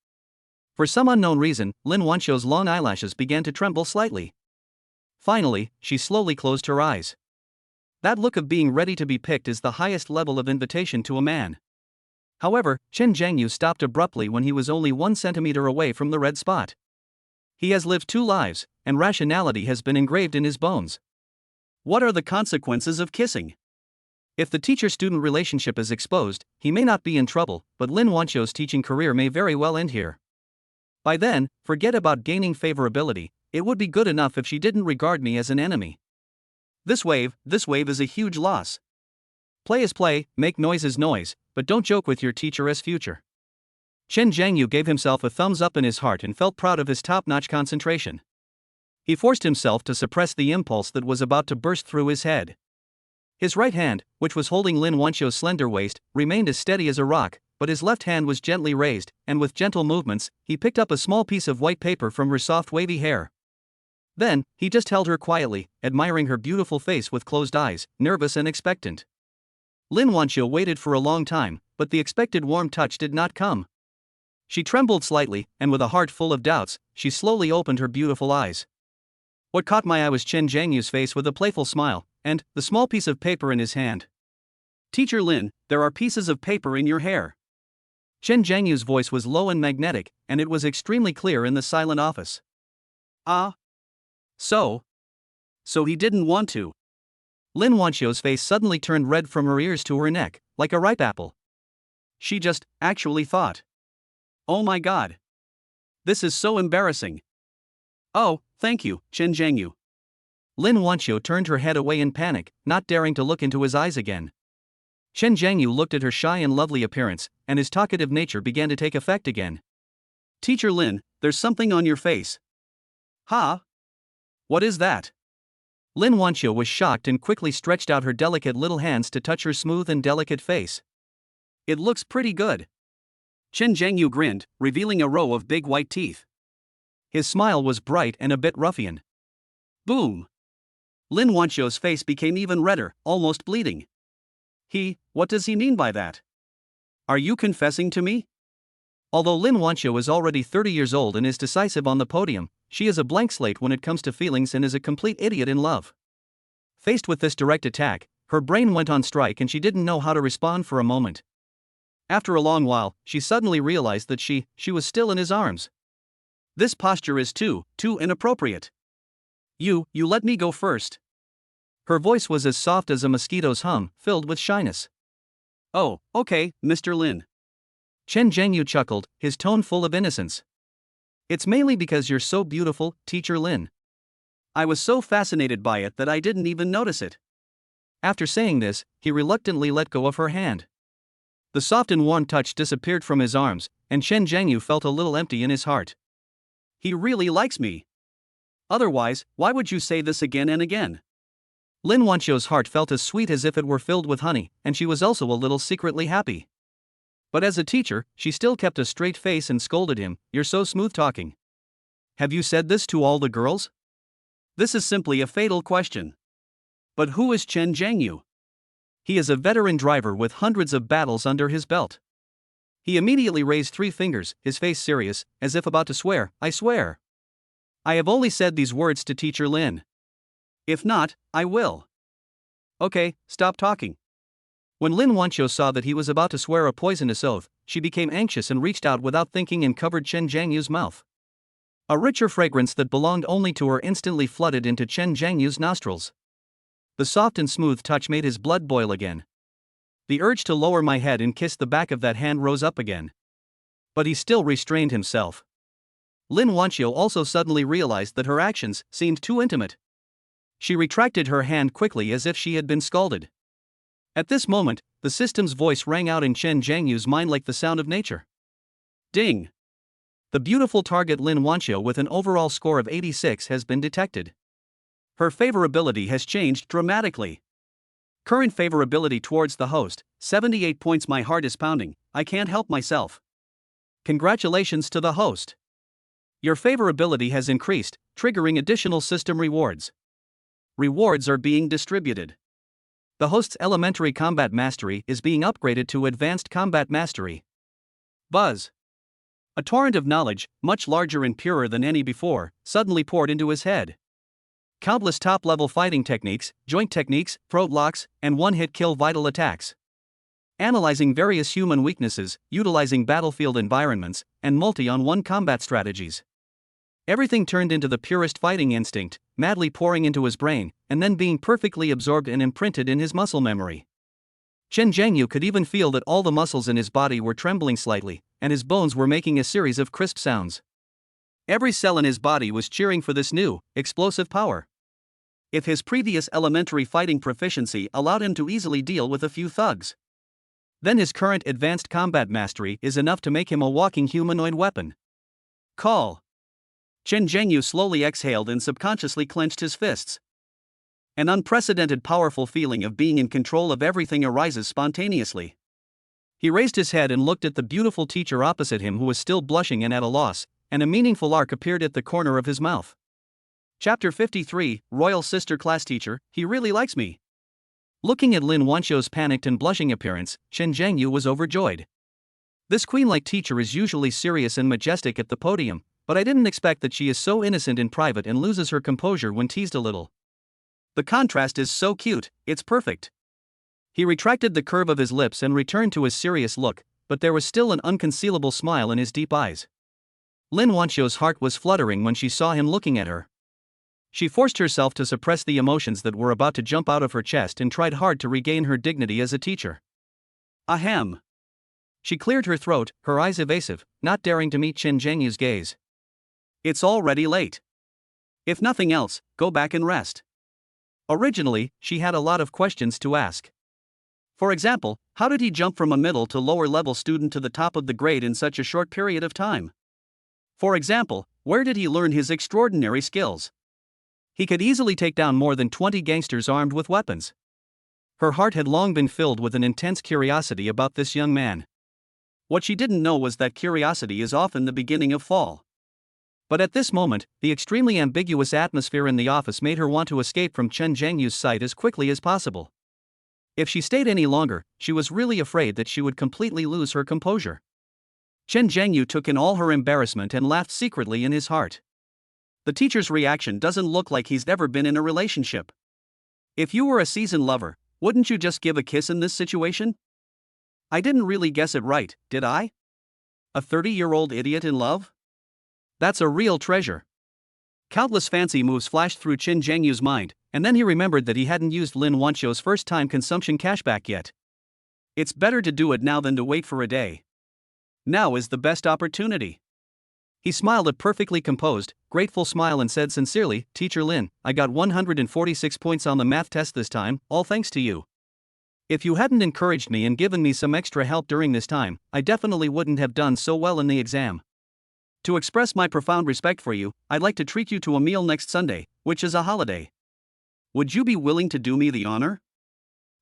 For some unknown reason, Lin Wanqiu's long eyelashes began to tremble slightly. Finally, she slowly closed her eyes. That look of being ready to be picked is the highest level of invitation to a man. However, Chen Zhengyu stopped abruptly when he was only 1 centimeter away from the red spot. He has lived 2 lives, and rationality has been engraved in his bones. What are the consequences of kissing? If the teacher-student relationship is exposed, he may not be in trouble, but Lin Wanqiu's teaching career may very well end here. By then, forget about gaining favorability, it would be good enough if she didn't regard me as an enemy. This wave is a huge loss. Play is play, make noise is noise, but don't joke with your teacher as future. Chen Zhengyu gave himself a thumbs up in his heart and felt proud of his top-notch concentration. He forced himself to suppress the impulse that was about to burst through his head. His right hand, which was holding Lin Wanqiu's slender waist, remained as steady as a rock, but his left hand was gently raised, and with gentle movements, he picked up a small piece of white paper from her soft wavy hair. Then, he just held her quietly, admiring her beautiful face with closed eyes, nervous and expectant. Lin Wanqiu waited for a long time, but the expected warm touch did not come. She trembled slightly, and with a heart full of doubts, she slowly opened her beautiful eyes. What caught my eye was Chen Zhengyu's face with a playful smile, and the small piece of paper in his hand. Teacher Lin, there are pieces of paper in your hair. Chen Zhengyu's voice was low and magnetic, and it was extremely clear in the silent office. So he didn't want to. Lin Wanxiu's face suddenly turned red from her ears to her neck, like a ripe apple. She just, actually thought. Oh my god. This is so embarrassing. Oh, thank you, Chen Zhengyu. Lin Wanxiu turned her head away in panic, not daring to look into his eyes again. Chen Zhengyu looked at her shy and lovely appearance, and his talkative nature began to take effect again. Teacher Lin, there's something on your face. Huh? What is that? Lin Wanxiu was shocked and quickly stretched out her delicate little hands to touch her smooth and delicate face. It looks pretty good. Chen Zhengyu grinned, revealing a row of big white teeth. His smile was bright and a bit ruffian. Boom! Lin Wanxiu's face became even redder, almost bleeding. What does he mean by that? Are you confessing to me? Although Lin Wanxiu is already 30 years old and is decisive on the podium, she is a blank slate when it comes to feelings and is a complete idiot in love. Faced with this direct attack, her brain went on strike and she didn't know how to respond for a moment. After a long while, she suddenly realized that she was still in his arms. This posture is too inappropriate. You let me go first. Her voice was as soft as a mosquito's hum, filled with shyness. Oh, okay, Mr. Lin. Chen Zhengyu chuckled, his tone full of innocence. It's mainly because you're so beautiful, Teacher Lin. I was so fascinated by it that I didn't even notice it. After saying this, he reluctantly let go of her hand. The soft and warm touch disappeared from his arms, and Chen Zhengyu felt a little empty in his heart. He really likes me. Otherwise, why would you say this again and again? Lin Wanxiu's heart felt as sweet as if it were filled with honey, and she was also a little secretly happy. But as a teacher, she still kept a straight face and scolded him, "You're so smooth-talking. Have you said this to all the girls?" This is simply a fatal question. But who is Chen Zhengyu? He is a veteran driver with hundreds of battles under his belt. He immediately raised 3 fingers, his face serious, as if about to swear, "I swear. I have only said these words to Teacher Lin. If not, I will." Okay, stop talking. When Lin Wanxiu saw that he was about to swear a poisonous oath, she became anxious and reached out without thinking and covered Chen Zhengyu's mouth. A richer fragrance that belonged only to her instantly flooded into Chen Zhengyu's nostrils. The soft and smooth touch made his blood boil again. The urge to lower my head and kiss the back of that hand rose up again. But he still restrained himself. Lin Wanxiu also suddenly realized that her actions seemed too intimate. She retracted her hand quickly as if she had been scalded. At this moment, the system's voice rang out in Chen Zhengyu's mind like the sound of nature. Ding! The beautiful target Lin Wanxiu with an overall score of 86 has been detected. Her favorability has changed dramatically. Current favorability towards the host, 78 points. My heart is pounding, I can't help myself. Congratulations to the host. Your favorability has increased, triggering additional system rewards. Rewards are being distributed. The host's elementary combat mastery is being upgraded to advanced combat mastery. Buzz. A torrent of knowledge, much larger and purer than any before, suddenly poured into his head. Countless top-level fighting techniques, joint techniques, throat locks, and one-hit kill vital attacks. Analyzing various human weaknesses, utilizing battlefield environments, and multi-on-one combat strategies. Everything turned into the purest fighting instinct, madly pouring into his brain, and then being perfectly absorbed and imprinted in his muscle memory. Chen Zhengyu could even feel that all the muscles in his body were trembling slightly, and his bones were making a series of crisp sounds. Every cell in his body was cheering for this new, explosive power. If his previous elementary fighting proficiency allowed him to easily deal with a few thugs, then his current advanced combat mastery is enough to make him a walking humanoid weapon. Call. Chen Zhengyu slowly exhaled and subconsciously clenched his fists. An unprecedented powerful feeling of being in control of everything arises spontaneously. He raised his head and looked at the beautiful teacher opposite him, who was still blushing and at a loss, and a meaningful arc appeared at the corner of his mouth. Chapter 53, Royal Sister Class Teacher, he really likes me. Looking at Lin Wanxiu's panicked and blushing appearance, Chen Zhengyu was overjoyed. This queen-like teacher is usually serious and majestic at the podium, but I didn't expect that she is so innocent in private and loses her composure when teased a little. The contrast is so cute, it's perfect. He retracted the curve of his lips and returned to his serious look, but there was still an unconcealable smile in his deep eyes. Lin Wanxiu's heart was fluttering when she saw him looking at her. She forced herself to suppress the emotions that were about to jump out of her chest and tried hard to regain her dignity as a teacher. Ahem. She cleared her throat, her eyes evasive, not daring to meet Chen Zhengyu's gaze. It's already late. If nothing else, go back and rest. Originally, she had a lot of questions to ask. For example, how did he jump from a middle to lower level student to the top of the grade in such a short period of time? For example, where did he learn his extraordinary skills? He could easily take down more than 20 gangsters armed with weapons. Her heart had long been filled with an intense curiosity about this young man. What she didn't know was that curiosity is often the beginning of fall. But at this moment, the extremely ambiguous atmosphere in the office made her want to escape from Chen Zhengyu's sight as quickly as possible. If she stayed any longer, she was really afraid that she would completely lose her composure. Chen Zhengyu took in all her embarrassment and laughed secretly in his heart. The teacher's reaction doesn't look like he's ever been in a relationship. If you were a seasoned lover, wouldn't you just give a kiss in this situation? I didn't really guess it right, did I? A 30-year-old idiot in love? That's a real treasure. Countless fancy moves flashed through Chen Zhengyu's mind, and then he remembered that he hadn't used Lin Wanqiu's first-time consumption cashback yet. It's better to do it now than to wait for a day. Now is the best opportunity. He smiled a perfectly composed, grateful smile and said sincerely, Teacher Lin, I got 146 points on the math test this time, all thanks to you. If you hadn't encouraged me and given me some extra help during this time, I definitely wouldn't have done so well in the exam. To express my profound respect for you, I'd like to treat you to a meal next Sunday, which is a holiday. Would you be willing to do me the honor?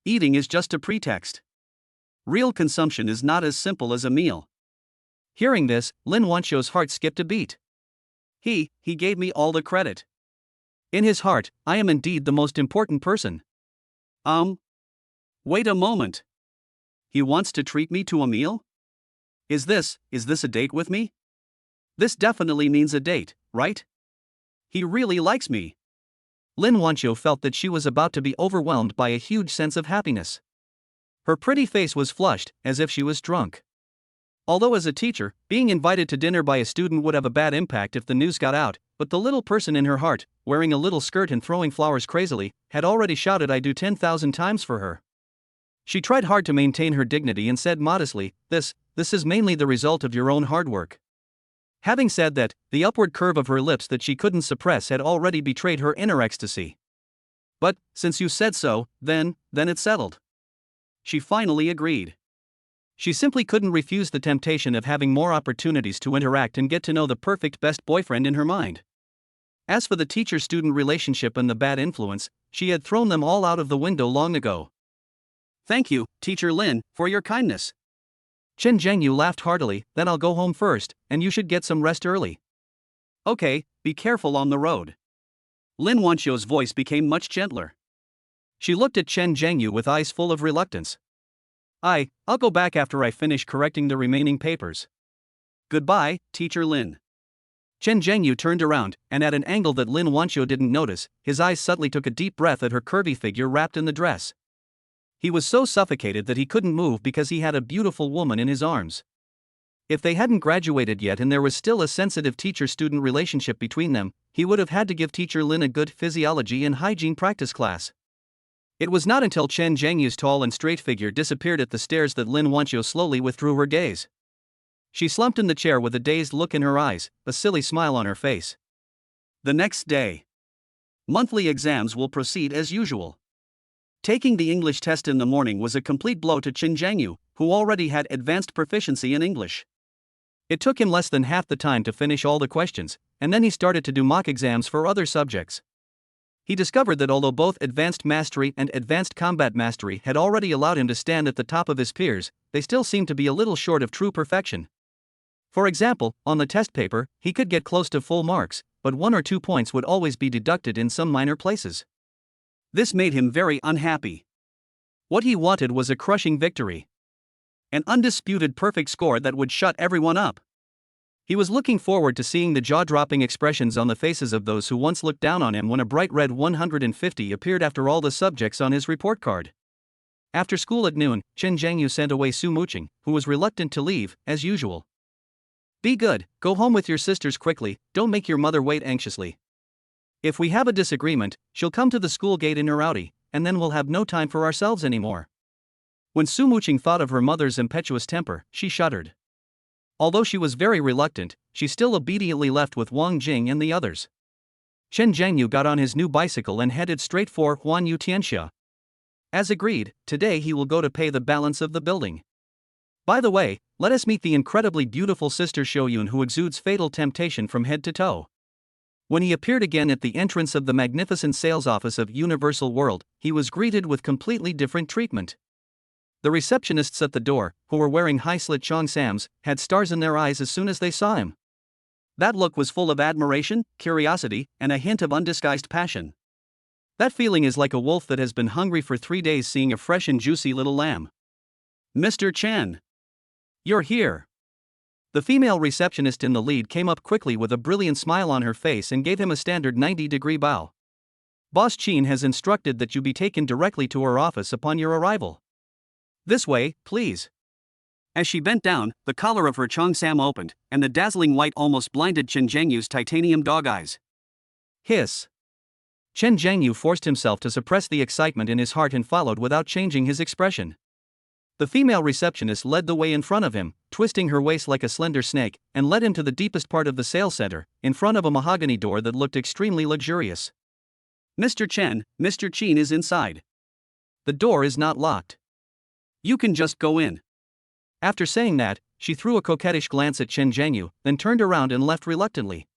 Eating is just a pretext. Real consumption is not as simple as a meal. Hearing this, Lin Wanqiu's heart skipped a beat. He gave me all the credit. In his heart, I am indeed the most important person. Wait a moment. He wants to treat me to a meal? Is this a date with me? This definitely means a date, right? He really likes me. Lin Wanqiu felt that she was about to be overwhelmed by a huge sense of happiness. Her pretty face was flushed, as if she was drunk. Although as a teacher, being invited to dinner by a student would have a bad impact if the news got out, but the little person in her heart, wearing a little skirt and throwing flowers crazily, had already shouted I do 10,000 times for her. She tried hard to maintain her dignity and said modestly, This is mainly the result of your own hard work. Having said that, the upward curve of her lips that she couldn't suppress had already betrayed her inner ecstasy. But, since you said so, then it's settled. She finally agreed. She simply couldn't refuse the temptation of having more opportunities to interact and get to know the perfect best boyfriend in her mind. As for the teacher-student relationship and the bad influence, she had thrown them all out of the window long ago. Thank you, Teacher Lin, for your kindness. Chen Zhengyu laughed heartily, then I'll go home first, and you should get some rest early. Okay, be careful on the road. Lin Wanqiu's voice became much gentler. She looked at Chen Zhengyu with eyes full of reluctance. I'll go back after I finish correcting the remaining papers. Goodbye, Teacher Lin. Chen Zhengyu turned around, and at an angle that Lin Wanqiu didn't notice, his eyes suddenly took a deep breath at her curvy figure wrapped in the dress. He was so suffocated that he couldn't move because he had a beautiful woman in his arms. If they hadn't graduated yet and there was still a sensitive teacher-student relationship between them, he would have had to give Teacher Lin a good physiology and hygiene practice class. It was not until Chen Zhengyu's tall and straight figure disappeared at the stairs that Lin Wanqiu slowly withdrew her gaze. She slumped in the chair with a dazed look in her eyes, a silly smile on her face. The next day. Monthly exams will proceed as usual. Taking the English test in the morning was a complete blow to Chen Zhengyu, who already had advanced proficiency in English. It took him less than half the time to finish all the questions, and then he started to do mock exams for other subjects. He discovered that although both Advanced Mastery and Advanced Combat Mastery had already allowed him to stand at the top of his peers, they still seemed to be a little short of true perfection. For example, on the test paper, he could get close to full marks, but 1 or 2 points would always be deducted in some minor places. This made him very unhappy. What he wanted was a crushing victory. An undisputed perfect score that would shut everyone up. He was looking forward to seeing the jaw-dropping expressions on the faces of those who once looked down on him when a bright red 150 appeared after all the subjects on his report card. After school at noon, Chen Zhengyu sent away Su Muqing, who was reluctant to leave, as usual. Be good, go home with your sisters quickly, don't make your mother wait anxiously. If we have a disagreement, she'll come to the school gate in her Audi, and then we'll have no time for ourselves anymore. When Su Muqing thought of her mother's impetuous temper, she shuddered. Although she was very reluctant, she still obediently left with Wang Jing and the others. Chen Zhengyu got on his new bicycle and headed straight for Huanyu Tianxia. As agreed, today he will go to pay the balance of the building. By the way, let us meet the incredibly beautiful Sister Shoyun who exudes fatal temptation from head to toe. When he appeared again at the entrance of the magnificent sales office of Universal World, he was greeted with completely different treatment. The receptionists at the door, who were wearing high-slit cheongsams, had stars in their eyes as soon as they saw him. That look was full of admiration, curiosity, and a hint of undisguised passion. That feeling is like a wolf that has been hungry for 3 days seeing a fresh and juicy little lamb. Mr. Chen. You're here. The female receptionist in the lead came up quickly with a brilliant smile on her face and gave him a standard 90-degree bow. Boss Qin has instructed that you be taken directly to her office upon your arrival. This way, please. As she bent down, the collar of her cheongsam opened, and the dazzling white almost blinded Chen Zhengyu's titanium dog eyes. Hiss. Chen Zhengyu forced himself to suppress the excitement in his heart and followed without changing his expression. The female receptionist led the way in front of him, twisting her waist like a slender snake, and led him to the deepest part of the sales center, in front of a mahogany door that looked extremely luxurious. Mr. Qin is inside. The door is not locked. You can just go in. After saying that, she threw a coquettish glance at Chen Zhengyu, then turned around and left reluctantly.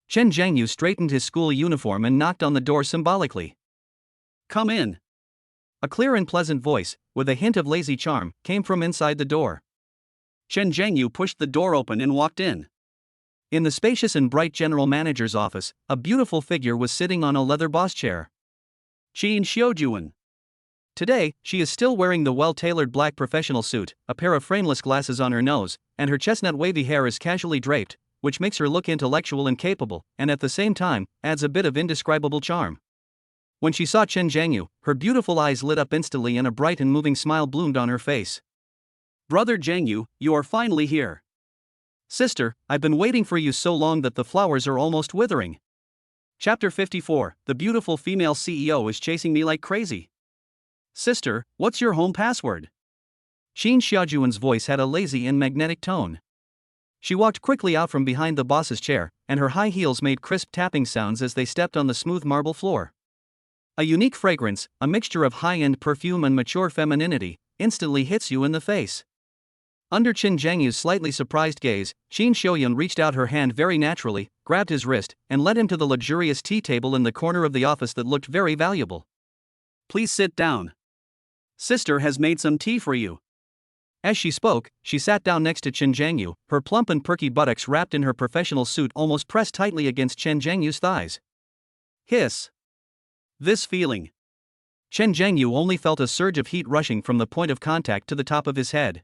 Chen Zhengyu straightened his school uniform and knocked on the door symbolically. Come in. A clear and pleasant voice, with a hint of lazy charm, came from inside the door. Chen Zhengyu pushed the door open and walked in. In the spacious and bright general manager's office, a beautiful figure was sitting on a leather boss chair. Qin Xiujuan. Today, she is still wearing the well-tailored black professional suit, a pair of frameless glasses on her nose, and her chestnut wavy hair is casually draped, which makes her look intellectual and capable, and at the same time, adds a bit of indescribable charm. When she saw Chen Zhengyu, her beautiful eyes lit up instantly and a bright and moving smile bloomed on her face. Brother Zhengyu, you are finally here. Sister, I've been waiting for you so long that the flowers are almost withering. Chapter 54, the beautiful female CEO is chasing me like crazy. Sister, what's your home password? Qin Xiaojuan's voice had a lazy and magnetic tone. She walked quickly out from behind the boss's chair, and her high heels made crisp tapping sounds as they stepped on the smooth marble floor. A unique fragrance, a mixture of high-end perfume and mature femininity, instantly hits you in the face. Under Chen Zhengyu's slightly surprised gaze, Qin Xiaoyun reached out her hand very naturally, grabbed his wrist, and led him to the luxurious tea table in the corner of the office that looked very valuable. Please sit down. Sister has made some tea for you. As she spoke, she sat down next to Chen Zhengyu, her plump and perky buttocks wrapped in her professional suit almost pressed tightly against Chen Zhengyu's thighs. Hiss. This feeling. Chen Zhengyu only felt a surge of heat rushing from the point of contact to the top of his head.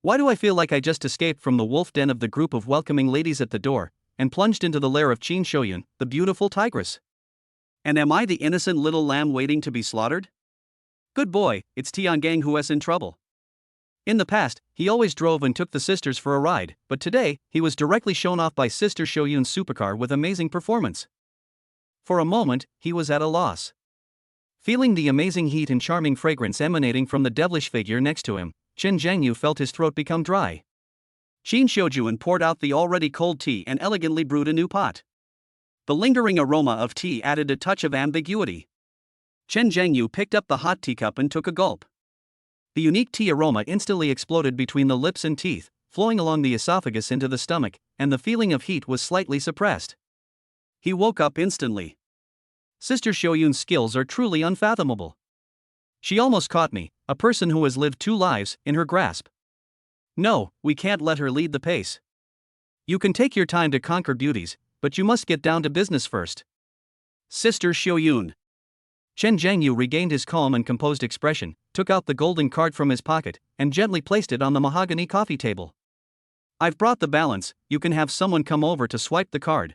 Why do I feel like I just escaped from the wolf den of the group of welcoming ladies at the door, and plunged into the lair of Qin Xiaoyun, the beautiful tigress? And am I the innocent little lamb waiting to be slaughtered? Good boy, it's Tiangang who's in trouble. In the past, he always drove and took the sisters for a ride, but today, he was directly shown off by Sister Shoyun's supercar with amazing performance. For a moment, he was at a loss. Feeling the amazing heat and charming fragrance emanating from the devilish figure next to him, Chen Zhengyu felt his throat become dry. Qin Xiujuan poured out the already cold tea and elegantly brewed a new pot. The lingering aroma of tea added a touch of ambiguity. Chen Zhengyu picked up the hot teacup and took a gulp. The unique tea aroma instantly exploded between the lips and teeth, flowing along the esophagus into the stomach, and the feeling of heat was slightly suppressed. He woke up instantly. Sister Shoyun's skills are truly unfathomable. She almost caught me, a person who has lived 2 lives, in her grasp. No, we can't let her lead the pace. You can take your time to conquer beauties, but you must get down to business first. Sister Shoyun. Chen Zhengyu regained his calm and composed expression, took out the golden card from his pocket, and gently placed it on the mahogany coffee table. I've brought the balance, you can have someone come over to swipe the card.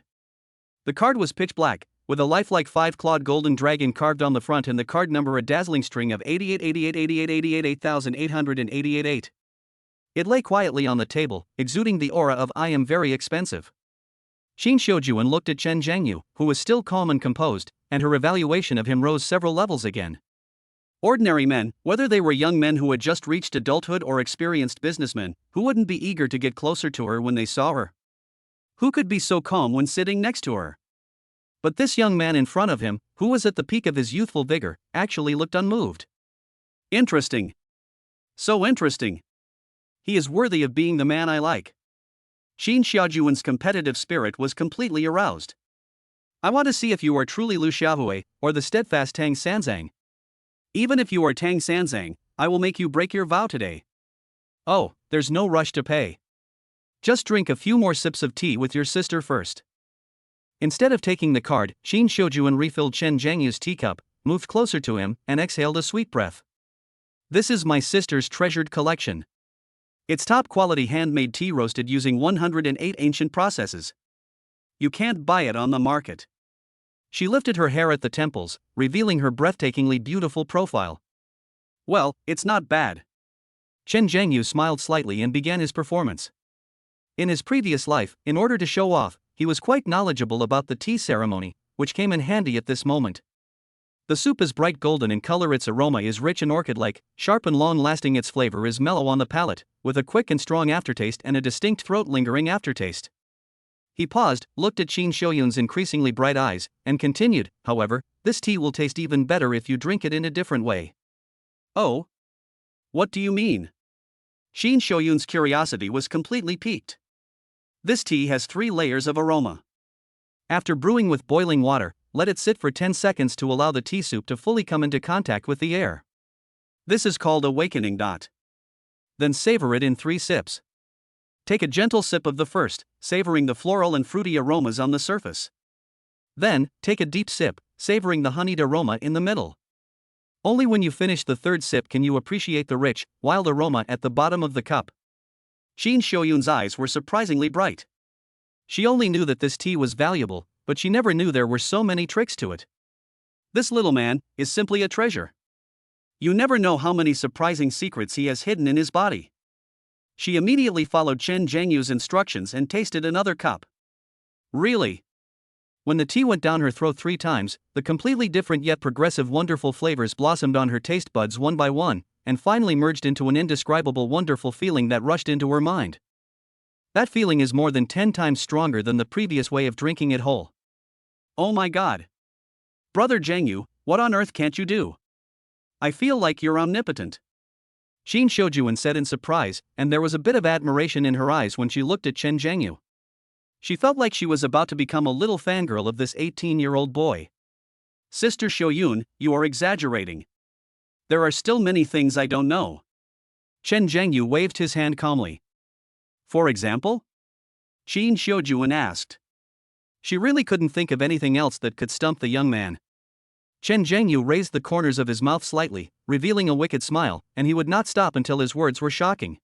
The card was pitch black, with a lifelike 5-clawed golden dragon carved on the front and the card number a dazzling string of 888888888888. It lay quietly on the table, exuding the aura of I am very expensive. Xin Xiujuan looked at Chen Zhengyu, who was still calm and composed, and her evaluation of him rose several levels again. Ordinary men, whether they were young men who had just reached adulthood or experienced businessmen, who wouldn't be eager to get closer to her when they saw her? Who could be so calm when sitting next to her? But this young man in front of him, who was at the peak of his youthful vigor, actually looked unmoved. Interesting. So interesting. He is worthy of being the man I like. Xin Xiaojuan's competitive spirit was completely aroused. I want to see if you are truly Lu Xiaohui, or the steadfast Tang Sanzang. Even if you are Tang Sanzang, I will make you break your vow today. Oh, there's no rush to pay. Just drink a few more sips of tea with your sister first. Instead of taking the card, Xin Xiaojuan refilled Chen Zhengyu's teacup, moved closer to him, and exhaled a sweet breath. This is my sister's treasured collection. It's top-quality handmade tea roasted using 108 ancient processes. You can't buy it on the market. She lifted her hair at the temples, revealing her breathtakingly beautiful profile. Well, it's not bad. Chen Zhengyu smiled slightly and began his performance. In his previous life, in order to show off, he was quite knowledgeable about the tea ceremony, which came in handy at this moment. The soup is bright golden in color, its aroma is rich and orchid-like, sharp and long-lasting, its flavor is mellow on the palate, with a quick and strong aftertaste and a distinct throat-lingering aftertaste. He paused, looked at Xin Xiaoyun's increasingly bright eyes, and continued, however, this tea will taste even better if you drink it in a different way. Oh? What do you mean? Xin Xiaoyun's curiosity was completely piqued. This tea has 3 layers of aroma. After brewing with boiling water, let it sit for 10 seconds to allow the tea soup to fully come into contact with the air. This is called awakening. Then savor it in 3 sips. Take a gentle sip of the first, savoring the floral and fruity aromas on the surface. Then, take a deep sip, savoring the honeyed aroma in the middle. Only when you finish the 3rd sip can you appreciate the rich, wild aroma at the bottom of the cup. Xin Xiaoyun's eyes were surprisingly bright. She only knew that this tea was valuable, but she never knew there were so many tricks to it. This little man is simply a treasure. You never know how many surprising secrets he has hidden in his body. She immediately followed Chen Zhengyu's instructions and tasted another cup. Really? When the tea went down her throat 3 times, the completely different yet progressive wonderful flavors blossomed on her taste buds one by one, and finally merged into an indescribable wonderful feeling that rushed into her mind. That feeling is more than 10 times stronger than the previous way of drinking it whole. Oh my god. Brother Zhengyu, what on earth can't you do? I feel like you're omnipotent. Xin Xiaojuan said in surprise, and there was a bit of admiration in her eyes when she looked at Chen Zhengyu. She felt like she was about to become a little fangirl of this 18-year-old boy. Sister Xiaoyun, you are exaggerating. There are still many things I don't know. Chen Zhengyu waved his hand calmly. For example? Xin Xiaojuan asked. She really couldn't think of anything else that could stump the young man. Chen Zhengyu raised the corners of his mouth slightly, revealing a wicked smile, and he would not stop until his words were shocking.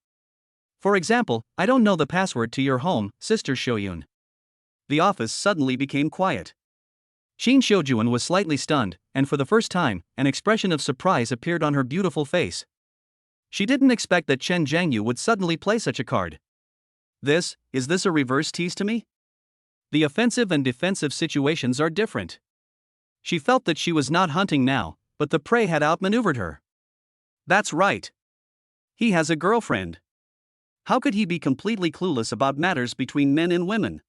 For example, I don't know the password to your home, Sister Xiaoyun. The office suddenly became quiet. Xin Xiaojuan was slightly stunned, and for the first time, an expression of surprise appeared on her beautiful face. She didn't expect that Chen Zhengyu would suddenly play such a card. Is this a reverse tease to me? The offensive and defensive situations are different. She felt that she was not hunting now, but the prey had outmaneuvered her. That's right. He has a girlfriend. How could he be completely clueless about matters between men and women?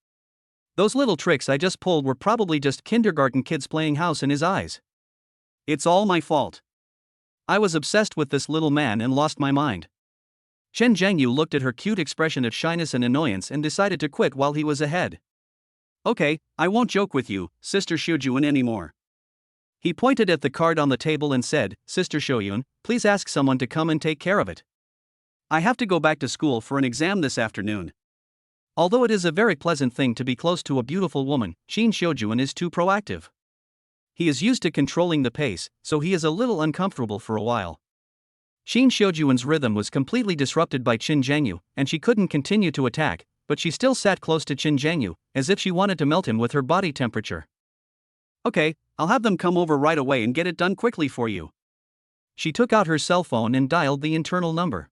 Those little tricks I just pulled were probably just kindergarten kids playing house in his eyes. It's all my fault. I was obsessed with this little man and lost my mind. Chen Zhengyu looked at her cute expression of shyness and annoyance and decided to quit while he was ahead. Okay, I won't joke with you, Sister Xiaojuan, anymore. He pointed at the card on the table and said, Sister Xiaoyun, please ask someone to come and take care of it. I have to go back to school for an exam this afternoon. Although it is a very pleasant thing to be close to a beautiful woman, Xin Xiaojuan is too proactive. He is used to controlling the pace, so he is a little uncomfortable for a while. Xin Xiaojuan's rhythm was completely disrupted by Chen Zhengyu, and she couldn't continue to attack, but she still sat close to Chen Zhengyu, as if she wanted to melt him with her body temperature. Okay, I'll have them come over right away and get it done quickly for you. She took out her cell phone and dialed the internal number.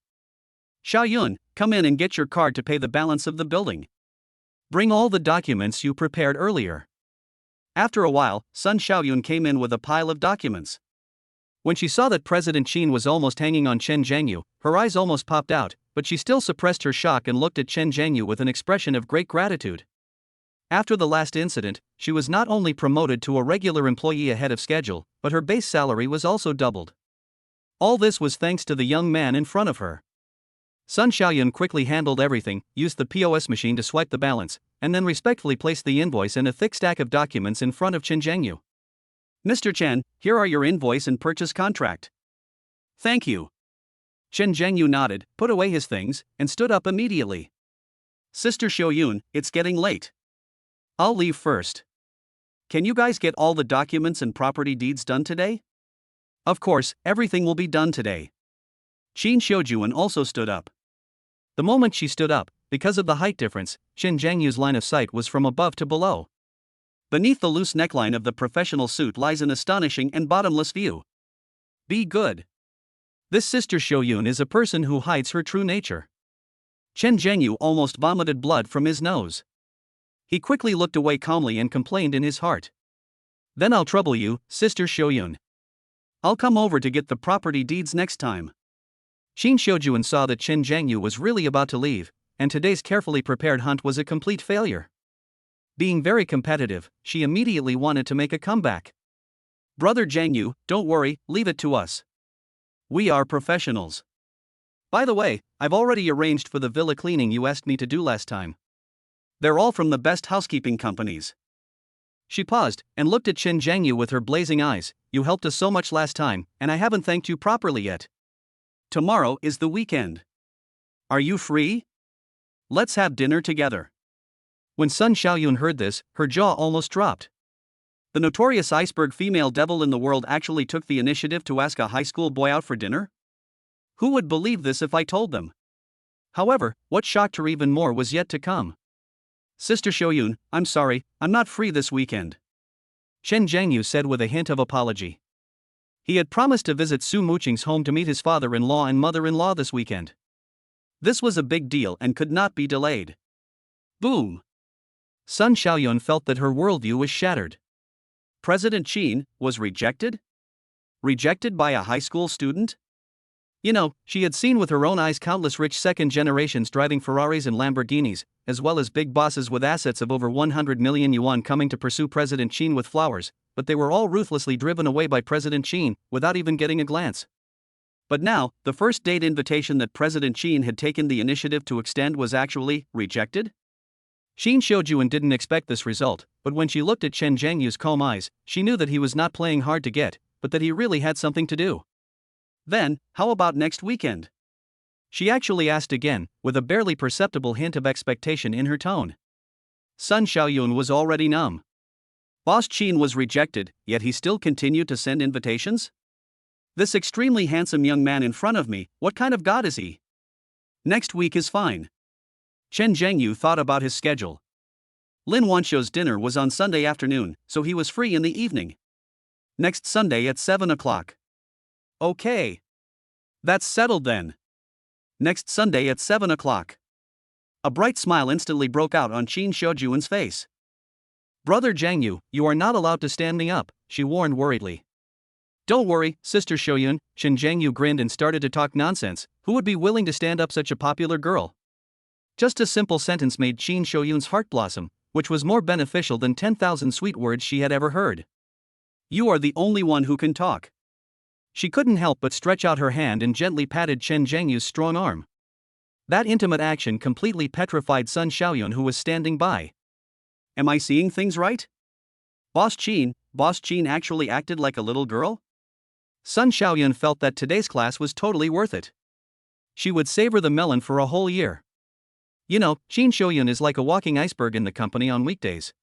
Xiaoyun, come in and get your card to pay the balance of the building. Bring all the documents you prepared earlier. After a while, Sun Xiaoyun came in with a pile of documents. When she saw that President Qin was almost hanging on Chen Zhengyu, her eyes almost popped out, but she still suppressed her shock and looked at Chen Zhengyu with an expression of great gratitude. After the last incident, she was not only promoted to a regular employee ahead of schedule, but her base salary was also doubled. All this was thanks to the young man in front of her. Sun Xiaoyun quickly handled everything, used the POS machine to swipe the balance, and then respectfully placed the invoice and a thick stack of documents in front of Chen Zhengyu. Mr. Chen, here are your invoice and purchase contract. Thank you. Chen Zhengyu nodded, put away his things, and stood up immediately. Sister Xiaoyun, it's getting late. I'll leave first. Can you guys get all the documents and property deeds done today? Of course, everything will be done today. Qin Xiaojuan also stood up. The moment she stood up, because of the height difference, Chen Zhengyu's line of sight was from above to below. Beneath the loose neckline of the professional suit lies an astonishing and bottomless view. Be good. This Sister Xiaoyun is a person who hides her true nature. Chen Zhengyu almost vomited blood from his nose. He quickly looked away calmly and complained in his heart. Then I'll trouble you, Sister Xiaoyun. I'll come over to get the property deeds next time. Qin Xiaojuan saw that Chen Zhengyu was really about to leave, and today's carefully prepared hunt was a complete failure. Being very competitive, she immediately wanted to make a comeback. Brother Zhengyu, don't worry, leave it to us. We are professionals. By the way, I've already arranged for the villa cleaning you asked me to do last time. They're all from the best housekeeping companies. She paused and looked at Chen Zhengyu with her blazing eyes. You helped us so much last time, and I haven't thanked you properly yet. Tomorrow is the weekend. Are you free? Let's have dinner together. When Sun Xiaoyun heard this, her jaw almost dropped. The notorious iceberg female devil in the world actually took the initiative to ask a high school boy out for dinner? Who would believe this if I told them? However, what shocked her even more was yet to come. Sister Xiaoyun, I'm sorry, I'm not free this weekend. Chen Zhengyu said with a hint of apology. He had promised to visit Su Muqing's home to meet his father-in-law and mother-in-law this weekend. This was a big deal and could not be delayed. Boom! Sun Xiaoyun felt that her worldview was shattered. President Qin was rejected? Rejected by a high school student? You know, she had seen with her own eyes countless rich second generations driving Ferraris and Lamborghinis, as well as big bosses with assets of over 100 million yuan coming to pursue President Qin with flowers, but they were all ruthlessly driven away by President Qin, without even getting a glance. But now, the first date invitation that President Qin had taken the initiative to extend was actually rejected? Qin Xiaojuan didn't expect this result, but when she looked at Chen Zhengyu's calm eyes, she knew that he was not playing hard to get, but that he really had something to do. Then, how about next weekend? She actually asked again, with a barely perceptible hint of expectation in her tone. Sun Xiaoyun was already numb. Boss Qin was rejected, yet he still continued to send invitations? This extremely handsome young man in front of me, what kind of god is he? Next week is fine. Chen Zhengyu thought about his schedule. Lin Wanxiu's dinner was on Sunday afternoon, so he was free in the evening. Next Sunday at 7 o'clock. Okay. That's settled then. Next Sunday at 7 o'clock. A bright smile instantly broke out on Qin Xiaojuan's face. Brother Zhengyu, you are not allowed to stand me up, she warned worriedly. Don't worry, Sister Xiaoyun, Chen Zhengyu grinned and started to talk nonsense. Who would be willing to stand up such a popular girl? Just a simple sentence made Qin Xiaoyun's heart blossom, which was more beneficial than 10,000 sweet words she had ever heard. You are the only one who can talk. She couldn't help but stretch out her hand and gently patted Chen Zhengyu's strong arm. That intimate action completely petrified Sun Xiaoyun, who was standing by. Am I seeing things right? Boss Qin actually acted like a little girl? Sun Xiaoyun felt that today's class was totally worth it. She would savor the melon for a whole year. You know, Qin Xiaoyun is like a walking iceberg in the company on weekdays.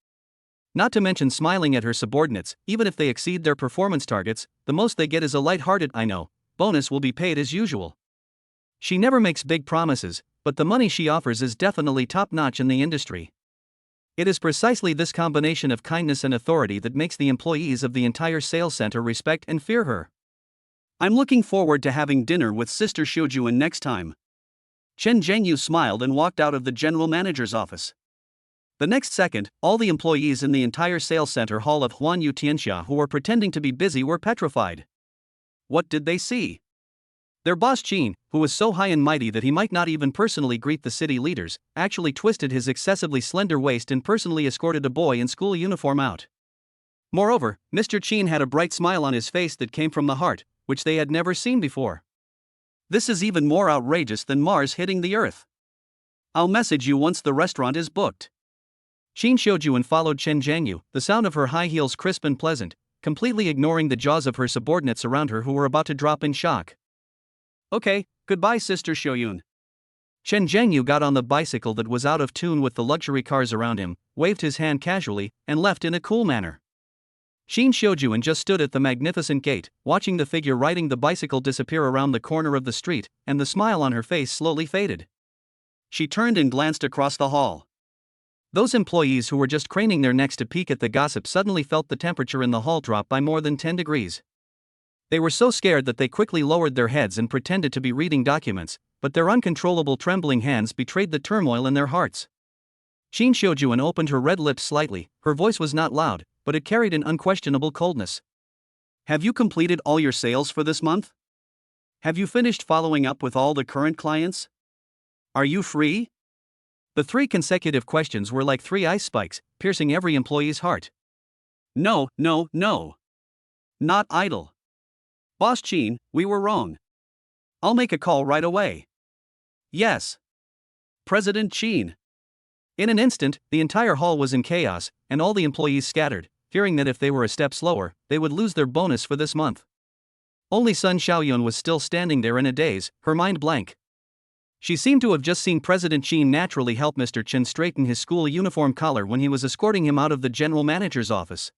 Not to mention smiling at her subordinates, even if they exceed their performance targets, the most they get is a light-hearted "I know" bonus will be paid as usual. She never makes big promises, but the money she offers is definitely top-notch in the industry. It is precisely this combination of kindness and authority that makes the employees of the entire sales center respect and fear her. I'm looking forward to having dinner with Sister Xiaojuan next time. Chen Zhengyu smiled and walked out of the general manager's office. The next second, all the employees in the entire sales center hall of Huan Yu Tianxia who were pretending to be busy were petrified. What did they see? Their boss Qin, who was so high and mighty that he might not even personally greet the city leaders, actually twisted his excessively slender waist and personally escorted a boy in school uniform out. Moreover, Mr. Qin had a bright smile on his face that came from the heart, which they had never seen before. This is even more outrageous than Mars hitting the Earth. I'll message you once the restaurant is booked. Qin Xiujuan followed Chen Jiangyu, the sound of her high heels crisp and pleasant, completely ignoring the jaws of her subordinates around her who were about to drop in shock. Okay, goodbye Sister Xiuyun. Chen Jiangyu got on the bicycle that was out of tune with the luxury cars around him, waved his hand casually, and left in a cool manner. Qin Xiujuan just stood at the magnificent gate, watching the figure riding the bicycle disappear around the corner of the street, and the smile on her face slowly faded. She turned and glanced across the hall. Those employees who were just craning their necks to peek at the gossip suddenly felt the temperature in the hall drop by more than 10 degrees. They were so scared that they quickly lowered their heads and pretended to be reading documents, but their uncontrollable trembling hands betrayed the turmoil in their hearts. Qin Xiujuan opened her red lips slightly. Her voice was not loud, but it carried an unquestionable coldness. Have you completed all your sales for this month? Have you finished following up with all the current clients? Are you free? The 3 consecutive questions were like 3 ice spikes, piercing every employee's heart. No. Not idle. Boss Qin, we were wrong. I'll make a call right away. Yes. President Qin. In an instant, the entire hall was in chaos, and all the employees scattered, fearing that if they were a step slower, they would lose their bonus for this month. Only Sun Xiaoyun was still standing there in a daze, her mind blank. She seemed to have just seen President Qin naturally help Mr. Chen straighten his school uniform collar when he was escorting him out of the general manager's office.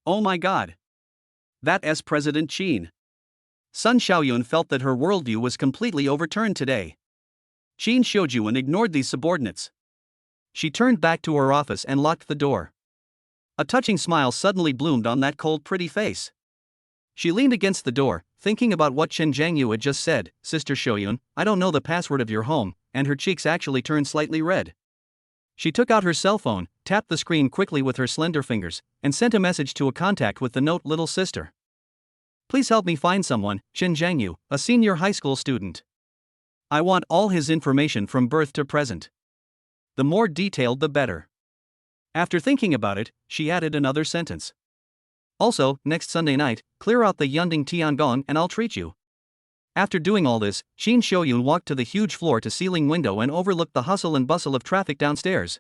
Oh my god. That's President Qin. Sun Xiaoyun felt that her worldview was completely overturned today. Qin Xiujuan ignored these subordinates. She turned back to her office and locked the door. A touching smile suddenly bloomed on that cold, pretty face. She leaned against the door, thinking about what Chen Jiangyu had just said. Sister Xiuyun, I don't know the password of your home, and her cheeks actually turned slightly red. She took out her cell phone, tapped the screen quickly with her slender fingers, and sent a message to a contact with the note, "Little sister. Please help me find someone, Chen Jiangyu, a senior high school student. I want all his information from birth to present. The more detailed the better." After thinking about it, she added another sentence. Also, next Sunday night, clear out the Yunding Tiangong and I'll treat you. After doing all this, Qin Xiuyun walked to the huge floor-to-ceiling window and overlooked the hustle and bustle of traffic downstairs.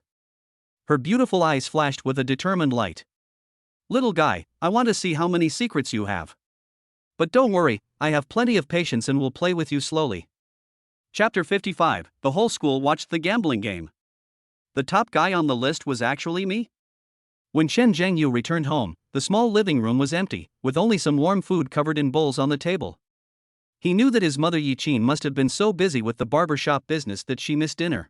Her beautiful eyes flashed with a determined light. Little guy, I want to see how many secrets you have. But don't worry, I have plenty of patience and will play with you slowly. Chapter 55, the whole school watched the gambling game. The top guy on the list was actually me? When Chen Jiangyu returned home, the small living room was empty, with only some warm food covered in bowls on the table. He knew that his mother Yi Qin must have been so busy with the barber shop business that she missed dinner.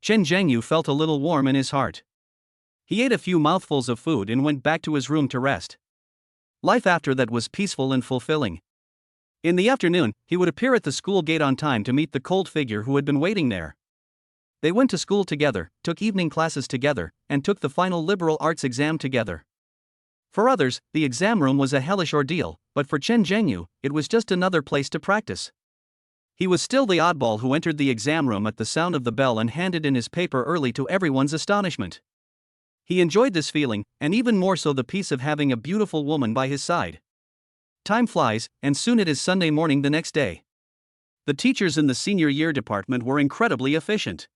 Chen Jiangyu felt a little warm in his heart. He ate a few mouthfuls of food and went back to his room to rest. Life after that was peaceful and fulfilling. In the afternoon, he would appear at the school gate on time to meet the cold figure who had been waiting there. They went to school together, took evening classes together, and took the final liberal arts exam together. For others, the exam room was a hellish ordeal, but for Chen Jiangyu, it was just another place to practice. He was still the oddball who entered the exam room at the sound of the bell and handed in his paper early to everyone's astonishment. He enjoyed this feeling, and even more so the peace of having a beautiful woman by his side. Time flies, and soon it is Sunday morning the next day. The teachers in the senior year department were incredibly efficient.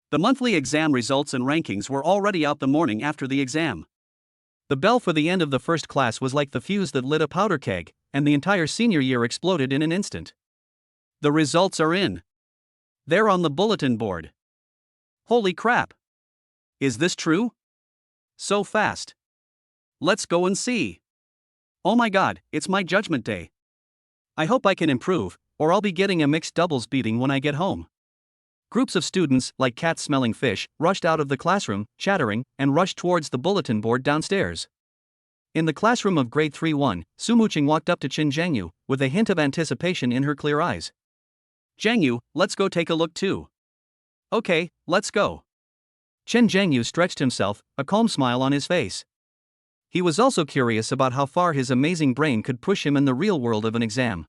The monthly exam results and rankings were already out the morning after the exam. The bell for the end of the first class was like the fuse that lit a powder keg, and the entire senior year exploded in an instant. The results are in. They're on the bulletin board. Holy crap! Is this true? So fast. Let's go and see. Oh my god, it's my judgment day. I hope I can improve, or I'll be getting a mixed doubles beating when I get home. Groups of students, like cats smelling fish, rushed out of the classroom, chattering, and rushed towards the bulletin board downstairs. In the classroom of grade 3-1, Su Muqing walked up to Chen Jiangyu, with a hint of anticipation in her clear eyes. Jiangyu, let's go take a look too. Okay, let's go. Chen Zhengyu stretched himself, a calm smile on his face. He was also curious about how far his amazing brain could push him in the real world of an exam.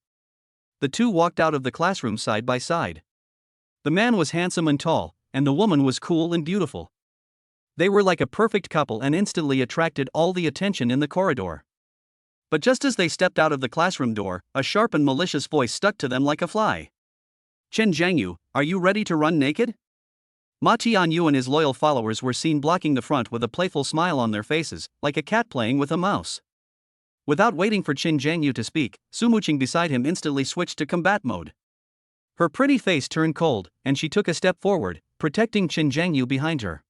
The two walked out of the classroom side by side. The man was handsome and tall, and the woman was cool and beautiful. They were like a perfect couple and instantly attracted all the attention in the corridor. But just as they stepped out of the classroom door, a sharp and malicious voice stuck to them like a fly. Chen Zhengyu, are you ready to run naked? Ma Tianyu and his loyal followers were seen blocking the front with a playful smile on their faces, like a cat playing with a mouse. Without waiting for Chen Zhengyu to speak, Su Muqing beside him instantly switched to combat mode. Her pretty face turned cold, and she took a step forward, protecting Chen Zhengyu behind her.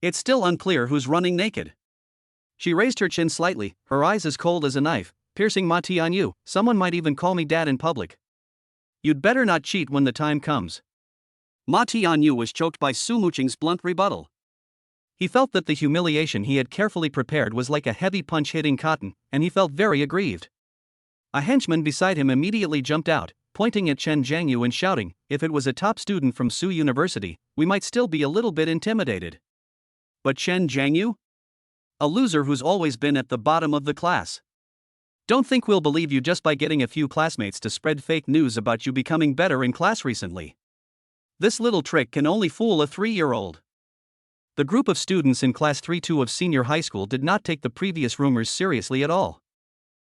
It's still unclear who's running naked. She raised her chin slightly, her eyes as cold as a knife, piercing Ma Tianyu. Someone might even call me dad in public. You'd better not cheat when the time comes. Ma Tianyu was choked by Su Muqing's blunt rebuttal. He felt that the humiliation he had carefully prepared was like a heavy punch hitting cotton, and he felt very aggrieved. A henchman beside him immediately jumped out, pointing at Chen Zhengyu and shouting, if it was a top student from Su University, we might still be a little bit intimidated. But Chen Zhengyu? A loser who's always been at the bottom of the class. Don't think we'll believe you just by getting a few classmates to spread fake news about you becoming better in class recently. This little trick can only fool a 3-year-old. The group of students in Class 3-2 of senior high school did not take the previous rumors seriously at all.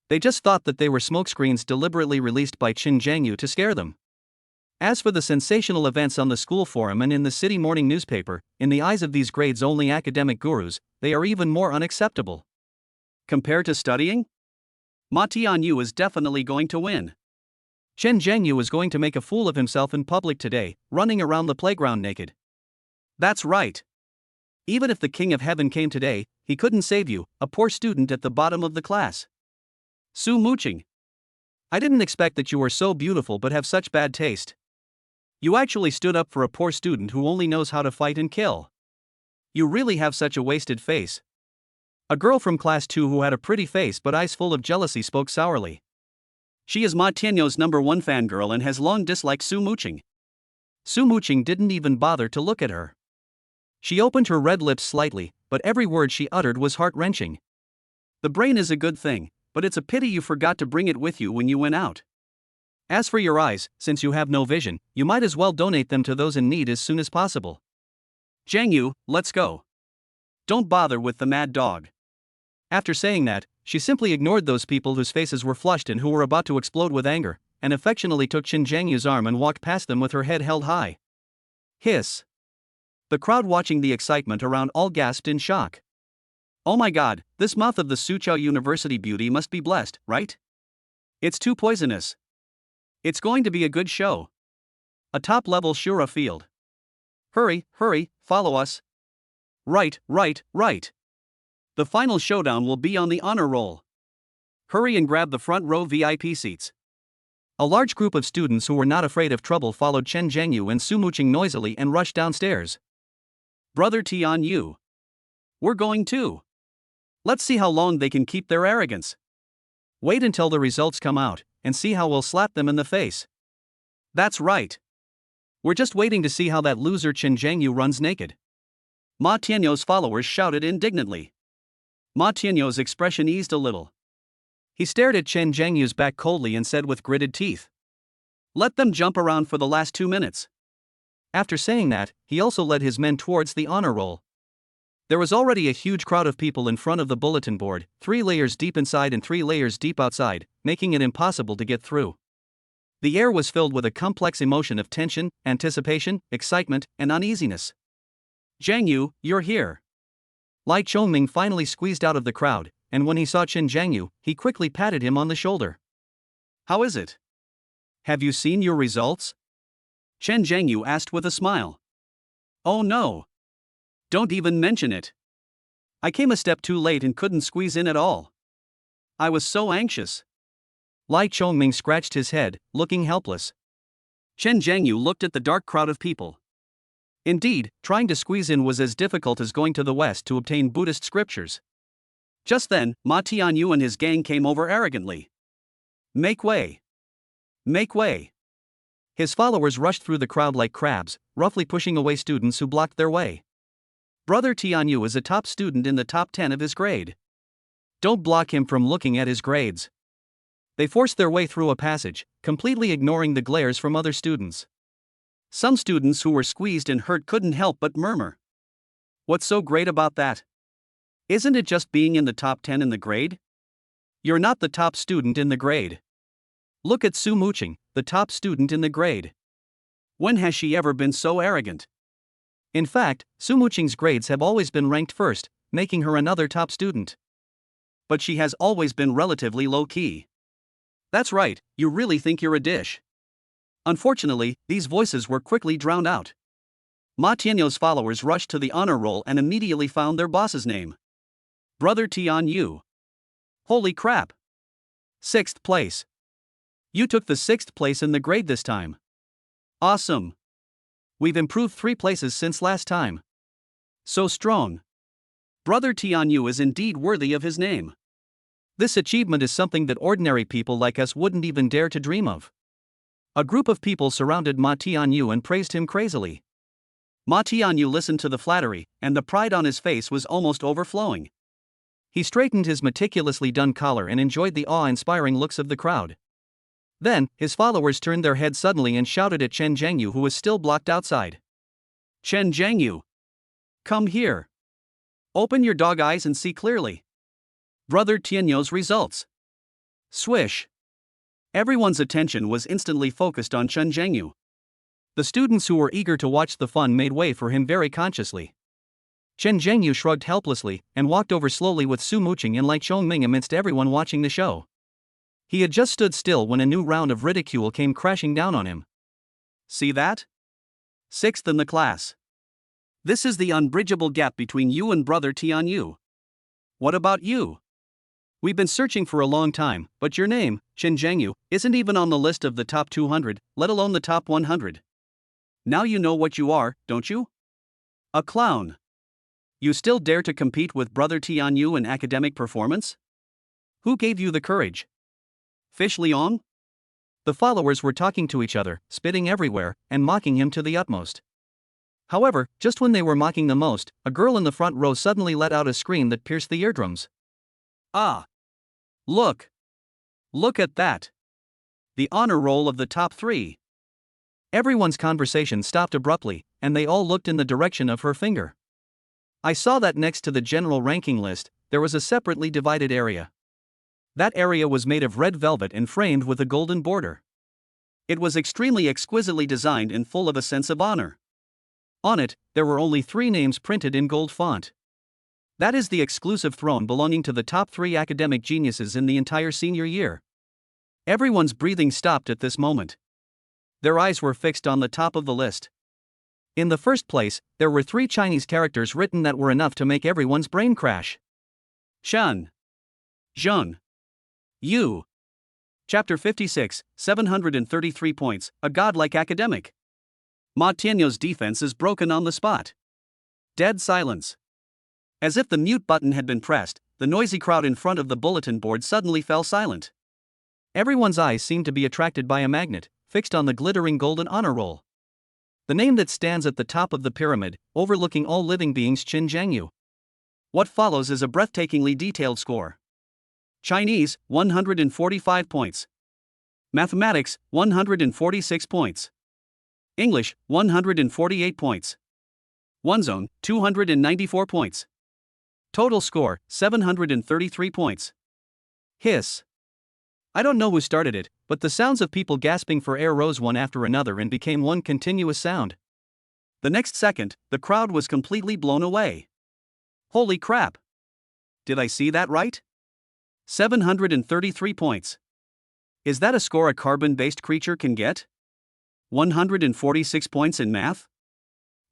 They just thought that they were smokescreens deliberately released by Chen Zhengyu to scare them. As for the sensational events on the school forum and in the city morning newspaper, in the eyes of these grades-only academic gurus, they are even more unacceptable. Compared to studying? Ma Tianyu is definitely going to win. Chen Zhengyu is going to make a fool of himself in public today, running around the playground naked. That's right. Even if the King of Heaven came today, he couldn't save you, a poor student at the bottom of the class. Su Muqing. I didn't expect that you were so beautiful but have such bad taste. You actually stood up for a poor student who only knows how to fight and kill. You really have such a wasted face. A girl from Class 2 who had a pretty face but eyes full of jealousy spoke sourly. She is Ma Tianyu's #1 fangirl and has long disliked Su Muqing. Su Muqing didn't even bother to look at her. She opened her red lips slightly, but every word she uttered was heart-wrenching. The brain is a good thing, but it's a pity you forgot to bring it with you when you went out. As for your eyes, since you have no vision, you might as well donate them to those in need as soon as possible. Zhengyu, let's go. Don't bother with the mad dog. After saying that, she simply ignored those people whose faces were flushed and who were about to explode with anger, and affectionately took Chen Zhengyu's arm and walked past them with her head held high. Hiss. The crowd watching the excitement around all gasped in shock. Oh my god, this mouth of the Suzhou University beauty must be blessed, right? It's too poisonous. It's going to be a good show. A top-level Shura field. Hurry, hurry, follow us. Right. The final showdown will be on the honor roll. Hurry and grab the front row VIP seats. A large group of students who were not afraid of trouble followed Chen Zhengyu and Su Muqing noisily and rushed downstairs. Brother Tianyu. We're going too. Let's see how long they can keep their arrogance. Wait until the results come out, and see how we'll slap them in the face. That's right. We're just waiting to see how that loser Chen Zhengyu runs naked. Ma Tianyu's followers shouted indignantly. Ma Tianyu's expression eased a little. He stared at Chen Zhengyu's back coldly and said with gritted teeth, let them jump around for the last 2 minutes. After saying that, he also led his men towards the honor roll. There was already a huge crowd of people in front of the bulletin board, 3 layers deep inside and 3 layers deep outside, making it impossible to get through. The air was filled with a complex emotion of tension, anticipation, excitement, and uneasiness. Zhengyu, you're here. Lai Chongming finally squeezed out of the crowd, and when he saw Chen Zhengyu, he quickly patted him on the shoulder. How is it? Have you seen your results? Chen Zhengyu asked with a smile. Oh no. Don't even mention it. I came a step too late and couldn't squeeze in at all. I was so anxious. Lai Chongming scratched his head, looking helpless. Chen Zhengyu looked at the dark crowd of people. Indeed, trying to squeeze in was as difficult as going to the West to obtain Buddhist scriptures. Just then, Ma Tianyu and his gang came over arrogantly. Make way. Make way. His followers rushed through the crowd like crabs, roughly pushing away students who blocked their way. Brother Tianyu is a top student in the top 10 of his grade. Don't block him from looking at his grades. They forced their way through a passage, completely ignoring the glares from other students. Some students who were squeezed and hurt couldn't help but murmur. What's so great about that? Isn't it just being in the top 10 in the grade? You're not the top student in the grade. Look at Su Muqing, the top student in the grade. When has she ever been so arrogant? In fact, Su Muqing's grades have always been ranked first, making her another top student. But she has always been relatively low-key. That's right, you really think you're a dish. Unfortunately, these voices were quickly drowned out. Ma Tianyu's followers rushed to the honor roll and immediately found their boss's name. Brother Tianyu. Holy crap! 6th place. You took the 6th place in the grade this time. Awesome. We've improved 3 places since last time. So strong. Brother Tianyu is indeed worthy of his name. This achievement is something that ordinary people like us wouldn't even dare to dream of. A group of people surrounded Ma Tianyu and praised him crazily. Ma Tianyu listened to the flattery, and the pride on his face was almost overflowing. He straightened his meticulously done collar and enjoyed the awe-inspiring looks of the crowd. Then, his followers turned their heads suddenly and shouted at Chen Zhengyu, who was still blocked outside. Chen Zhengyu! Come here! Open your dog eyes and see clearly. Brother Tianyu's results. Swish! Everyone's attention was instantly focused on Chen Zhengyu. The students who were eager to watch the fun made way for him very consciously. Chen Zhengyu shrugged helplessly and walked over slowly with Su Muqing and Lai Chongming amidst everyone watching the show. He had just stood still when a new round of ridicule came crashing down on him. See that? 6th in the class. This is the unbridgeable gap between you and Brother Tianyu. What about you? We've been searching for a long time, but your name, Chen Zhengyu, isn't even on the list of the top 200, let alone the top 100. Now you know what you are, don't you? A clown. You still dare to compete with Brother Tianyu in academic performance? Who gave you the courage? Fish Liang? The followers were talking to each other, spitting everywhere, and mocking him to the utmost. However, just when they were mocking the most, a girl in the front row suddenly let out a scream that pierced the eardrums. Ah! Look! Look at that! The honor roll of the top 3. Everyone's conversation stopped abruptly, and they all looked in the direction of her finger. I saw that next to the general ranking list, there was a separately divided area. That area was made of red velvet and framed with a golden border. It was extremely exquisitely designed and full of a sense of honor. On it, there were only 3 names printed in gold font. That is the exclusive throne belonging to the top 3 academic geniuses in the entire senior year. Everyone's breathing stopped at this moment. Their eyes were fixed on the top of the list. In the first place, there were 3 Chinese characters written that were enough to make everyone's brain crash. Shan. Zheng. Yu. Chapter 56, 733 points, a godlike academic. Ma Tianyu's defense is broken on the spot. Dead silence. As if the mute button had been pressed, the noisy crowd in front of the bulletin board suddenly fell silent. Everyone's eyes seemed to be attracted by a magnet, fixed on the glittering golden honor roll. The name that stands at the top of the pyramid, overlooking all living beings, Chen Zhengyu. What follows is a breathtakingly detailed score. Chinese, 145 points. Mathematics, 146 points. English, 148 points. One-zone, 294 points. Total score, 733 points. Hiss. I don't know who started it, but the sounds of people gasping for air rose one after another and became one continuous sound. The next second, the crowd was completely blown away. Holy crap! Did I see that right? 733 points. Is that a score a carbon-based creature can get? 146 points in math?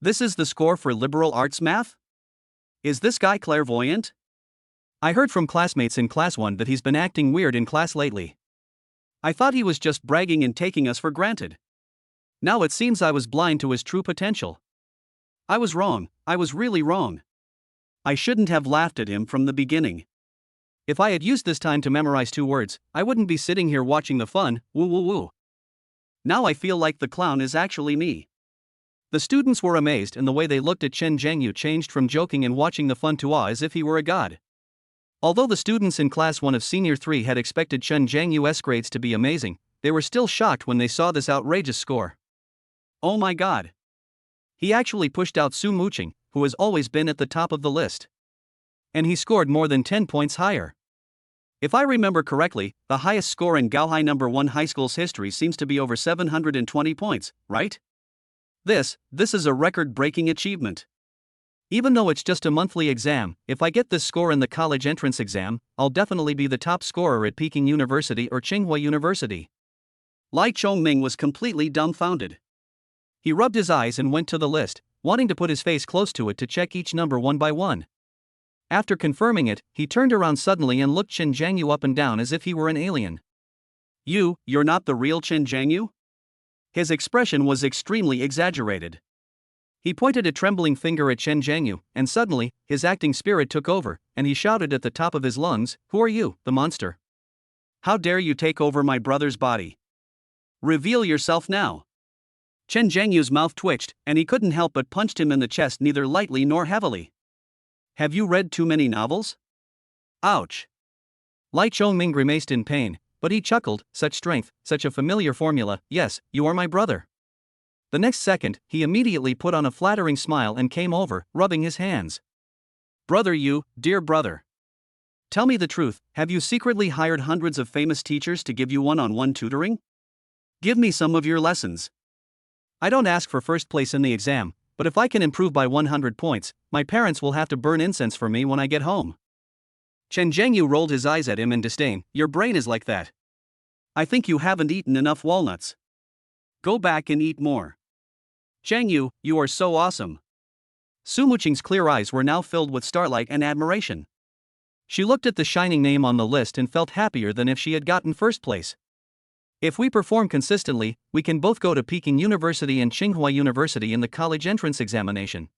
This is the score for liberal arts math? Is this guy clairvoyant? I heard from classmates in class 1 that he's been acting weird in class lately. I thought he was just bragging and taking us for granted. Now it seems I was blind to his true potential. I was wrong, I was really wrong. I shouldn't have laughed at him from the beginning. If I had used this time to memorize 2 words, I wouldn't be sitting here watching the fun, woo woo woo. Now I feel like the clown is actually me. The students were amazed, and the way they looked at Chen Zhengyu changed from joking and watching the fun to awe as if he were a god. Although the students in Class 1 of Senior 3 had expected Chen Zhengyu's grades to be amazing, they were still shocked when they saw this outrageous score. Oh my god! He actually pushed out Su Muqing, who has always been at the top of the list. And he scored more than 10 points higher. If I remember correctly, the highest score in Gaohai No. 1 high school's history seems to be over 720 points, right? This is a record-breaking achievement. Even though it's just a monthly exam, if I get this score in the college entrance exam, I'll definitely be the top scorer at Peking University or Tsinghua University. Lai Chongming was completely dumbfounded. He rubbed his eyes and went to the list, wanting to put his face close to it to check each number one by one. After confirming it, he turned around suddenly and looked Chen Zhengyu up and down as if he were an alien. You're not the real Chen Zhengyu? His expression was extremely exaggerated. He pointed a trembling finger at Chen Zhengyu, and suddenly, his acting spirit took over, and he shouted at the top of his lungs, "Who are you, the monster? How dare you take over my brother's body? Reveal yourself now!" Chen Zhengyu's mouth twitched, and he couldn't help but punched him in the chest neither lightly nor heavily. Have you read too many novels? Ouch! Lai Chongming grimaced in pain, but he chuckled, such strength, such a familiar formula, yes, you are my brother. The next second, he immediately put on a flattering smile and came over, rubbing his hands. Brother, you, dear brother. Tell me the truth, have you secretly hired hundreds of famous teachers to give you one-on-one tutoring? Give me some of your lessons. I don't ask for first place in the exam, but if I can improve by 100 points, my parents will have to burn incense for me when I get home. Chen Zhengyu rolled his eyes at him in disdain. Your brain is like that. I think you haven't eaten enough walnuts. Go back and eat more. Zhengyu, you are so awesome. Su Muqing's clear eyes were now filled with starlight and admiration. She looked at the shining name on the list and felt happier than if she had gotten first place. If we perform consistently, we can both go to Peking University and Tsinghua University in the college entrance examination.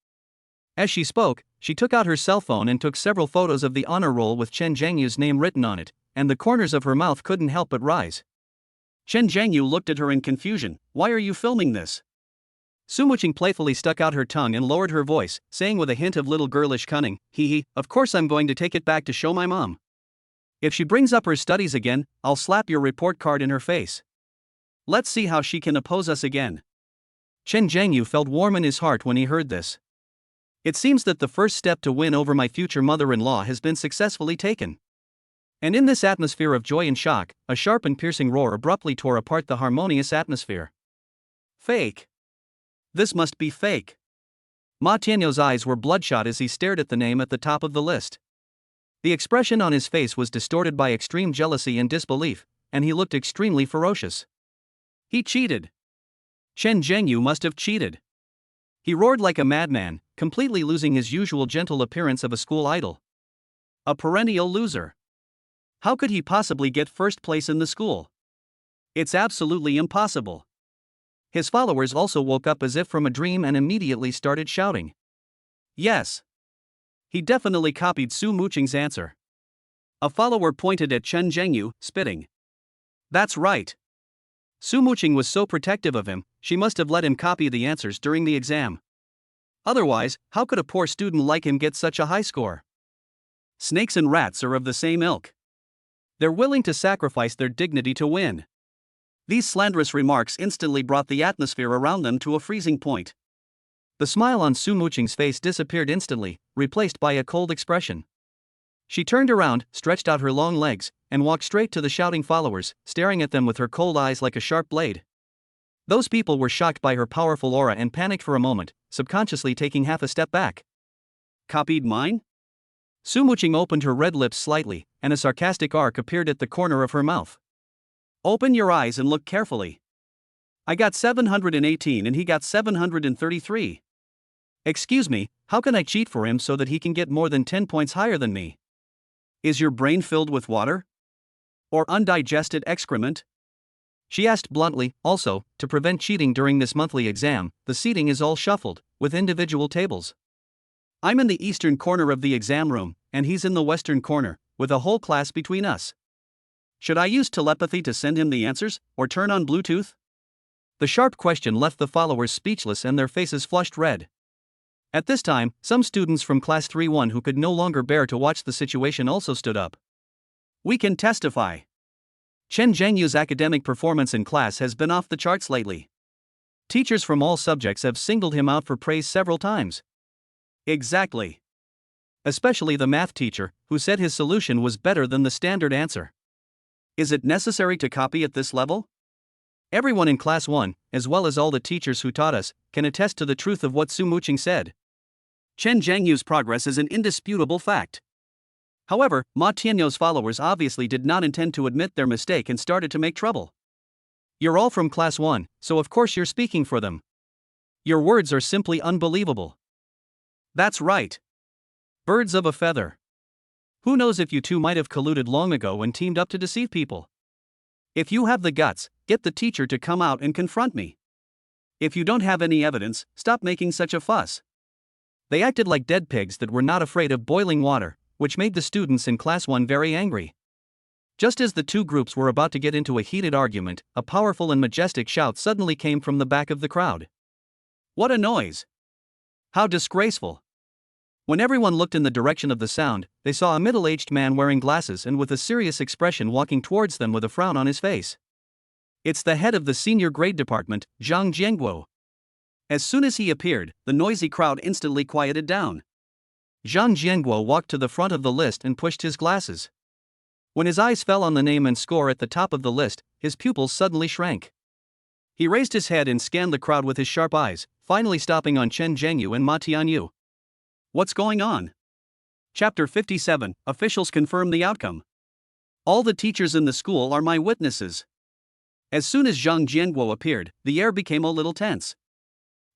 As she spoke, she took out her cell phone and took several photos of the honor roll with Chen Zhengyu's name written on it, and the corners of her mouth couldn't help but rise. Chen Zhengyu looked at her in confusion. Why are you filming this? Su Muqing playfully stuck out her tongue and lowered her voice, saying with a hint of little girlish cunning, hee, of course I'm going to take it back to show my mom. If she brings up her studies again, I'll slap your report card in her face. Let's see how she can oppose us again. Chen Zhengyu felt warm in his heart when he heard this. It seems that the first step to win over my future mother-in-law has been successfully taken. And in this atmosphere of joy and shock, a sharp and piercing roar abruptly tore apart the harmonious atmosphere. Fake. This must be fake. Ma Tianyou's eyes were bloodshot as he stared at the name at the top of the list. The expression on his face was distorted by extreme jealousy and disbelief, and he looked extremely ferocious. He cheated. Chen Zhengyu must have cheated. He roared like a madman, completely losing his usual gentle appearance of a school idol. A perennial loser. How could he possibly get first place in the school? It's absolutely impossible. His followers also woke up as if from a dream and immediately started shouting. Yes. He definitely copied Su Muqing's answer. A follower pointed at Chen Zhengyu, spitting. That's right. Su Muqing was so protective of him, she must have let him copy the answers during the exam. Otherwise, how could a poor student like him get such a high score? Snakes and rats are of the same ilk. They're willing to sacrifice their dignity to win. These slanderous remarks instantly brought the atmosphere around them to a freezing point. The smile on Su Muqing's face disappeared instantly, replaced by a cold expression. She turned around, stretched out her long legs, and walked straight to the shouting followers, staring at them with her cold eyes like a sharp blade. Those people were shocked by her powerful aura and panicked for a moment, subconsciously taking half a step back. Copied mine? Su Muqing opened her red lips slightly, and a sarcastic arc appeared at the corner of her mouth. Open your eyes and look carefully. I got 718 and he got 733. Excuse me, how can I cheat for him so that he can get more than 10 points higher than me? Is your brain filled with water? Or undigested excrement? She asked bluntly. Also, to prevent cheating during this monthly exam, the seating is all shuffled, with individual tables. I'm in the eastern corner of the exam room, and he's in the western corner, with a whole class between us. Should I use telepathy to send him the answers, or turn on Bluetooth? The sharp question left the followers speechless and their faces flushed red. At this time, some students from Class 3-1 who could no longer bear to watch the situation also stood up. We can testify. Chen Zhengyu's academic performance in class has been off the charts lately. Teachers from all subjects have singled him out for praise several times. Exactly. Especially the math teacher, who said his solution was better than the standard answer. Is it necessary to copy at this level? Everyone in Class 1, as well as all the teachers who taught us, can attest to the truth of what Su Muqing said. Chen Zhengyu's progress is an indisputable fact. However, Ma Tianyou's followers obviously did not intend to admit their mistake and started to make trouble. You're all from Class 1, so of course you're speaking for them. Your words are simply unbelievable. That's right. Birds of a feather. Who knows if you two might have colluded long ago and teamed up to deceive people? If you have the guts, get the teacher to come out and confront me. If you don't have any evidence, stop making such a fuss. They acted like dead pigs that were not afraid of boiling water, which made the students in Class 1 very angry. Just as the two groups were about to get into a heated argument, a powerful and majestic shout suddenly came from the back of the crowd. What a noise! How disgraceful! When everyone looked in the direction of the sound, they saw a middle-aged man wearing glasses and with a serious expression walking towards them with a frown on his face. It's the head of the senior grade department, Zhang Jianguo. As soon as he appeared, the noisy crowd instantly quieted down. Zhang Jianguo walked to the front of the list and pushed his glasses. When his eyes fell on the name and score at the top of the list, his pupils suddenly shrank. He raised his head and scanned the crowd with his sharp eyes, finally stopping on Chen Zhengyou and Ma Tianyu. What's going on? Chapter 57, Officials confirm the outcome. All the teachers in the school are my witnesses. As soon as Zhang Jianguo appeared, the air became a little tense.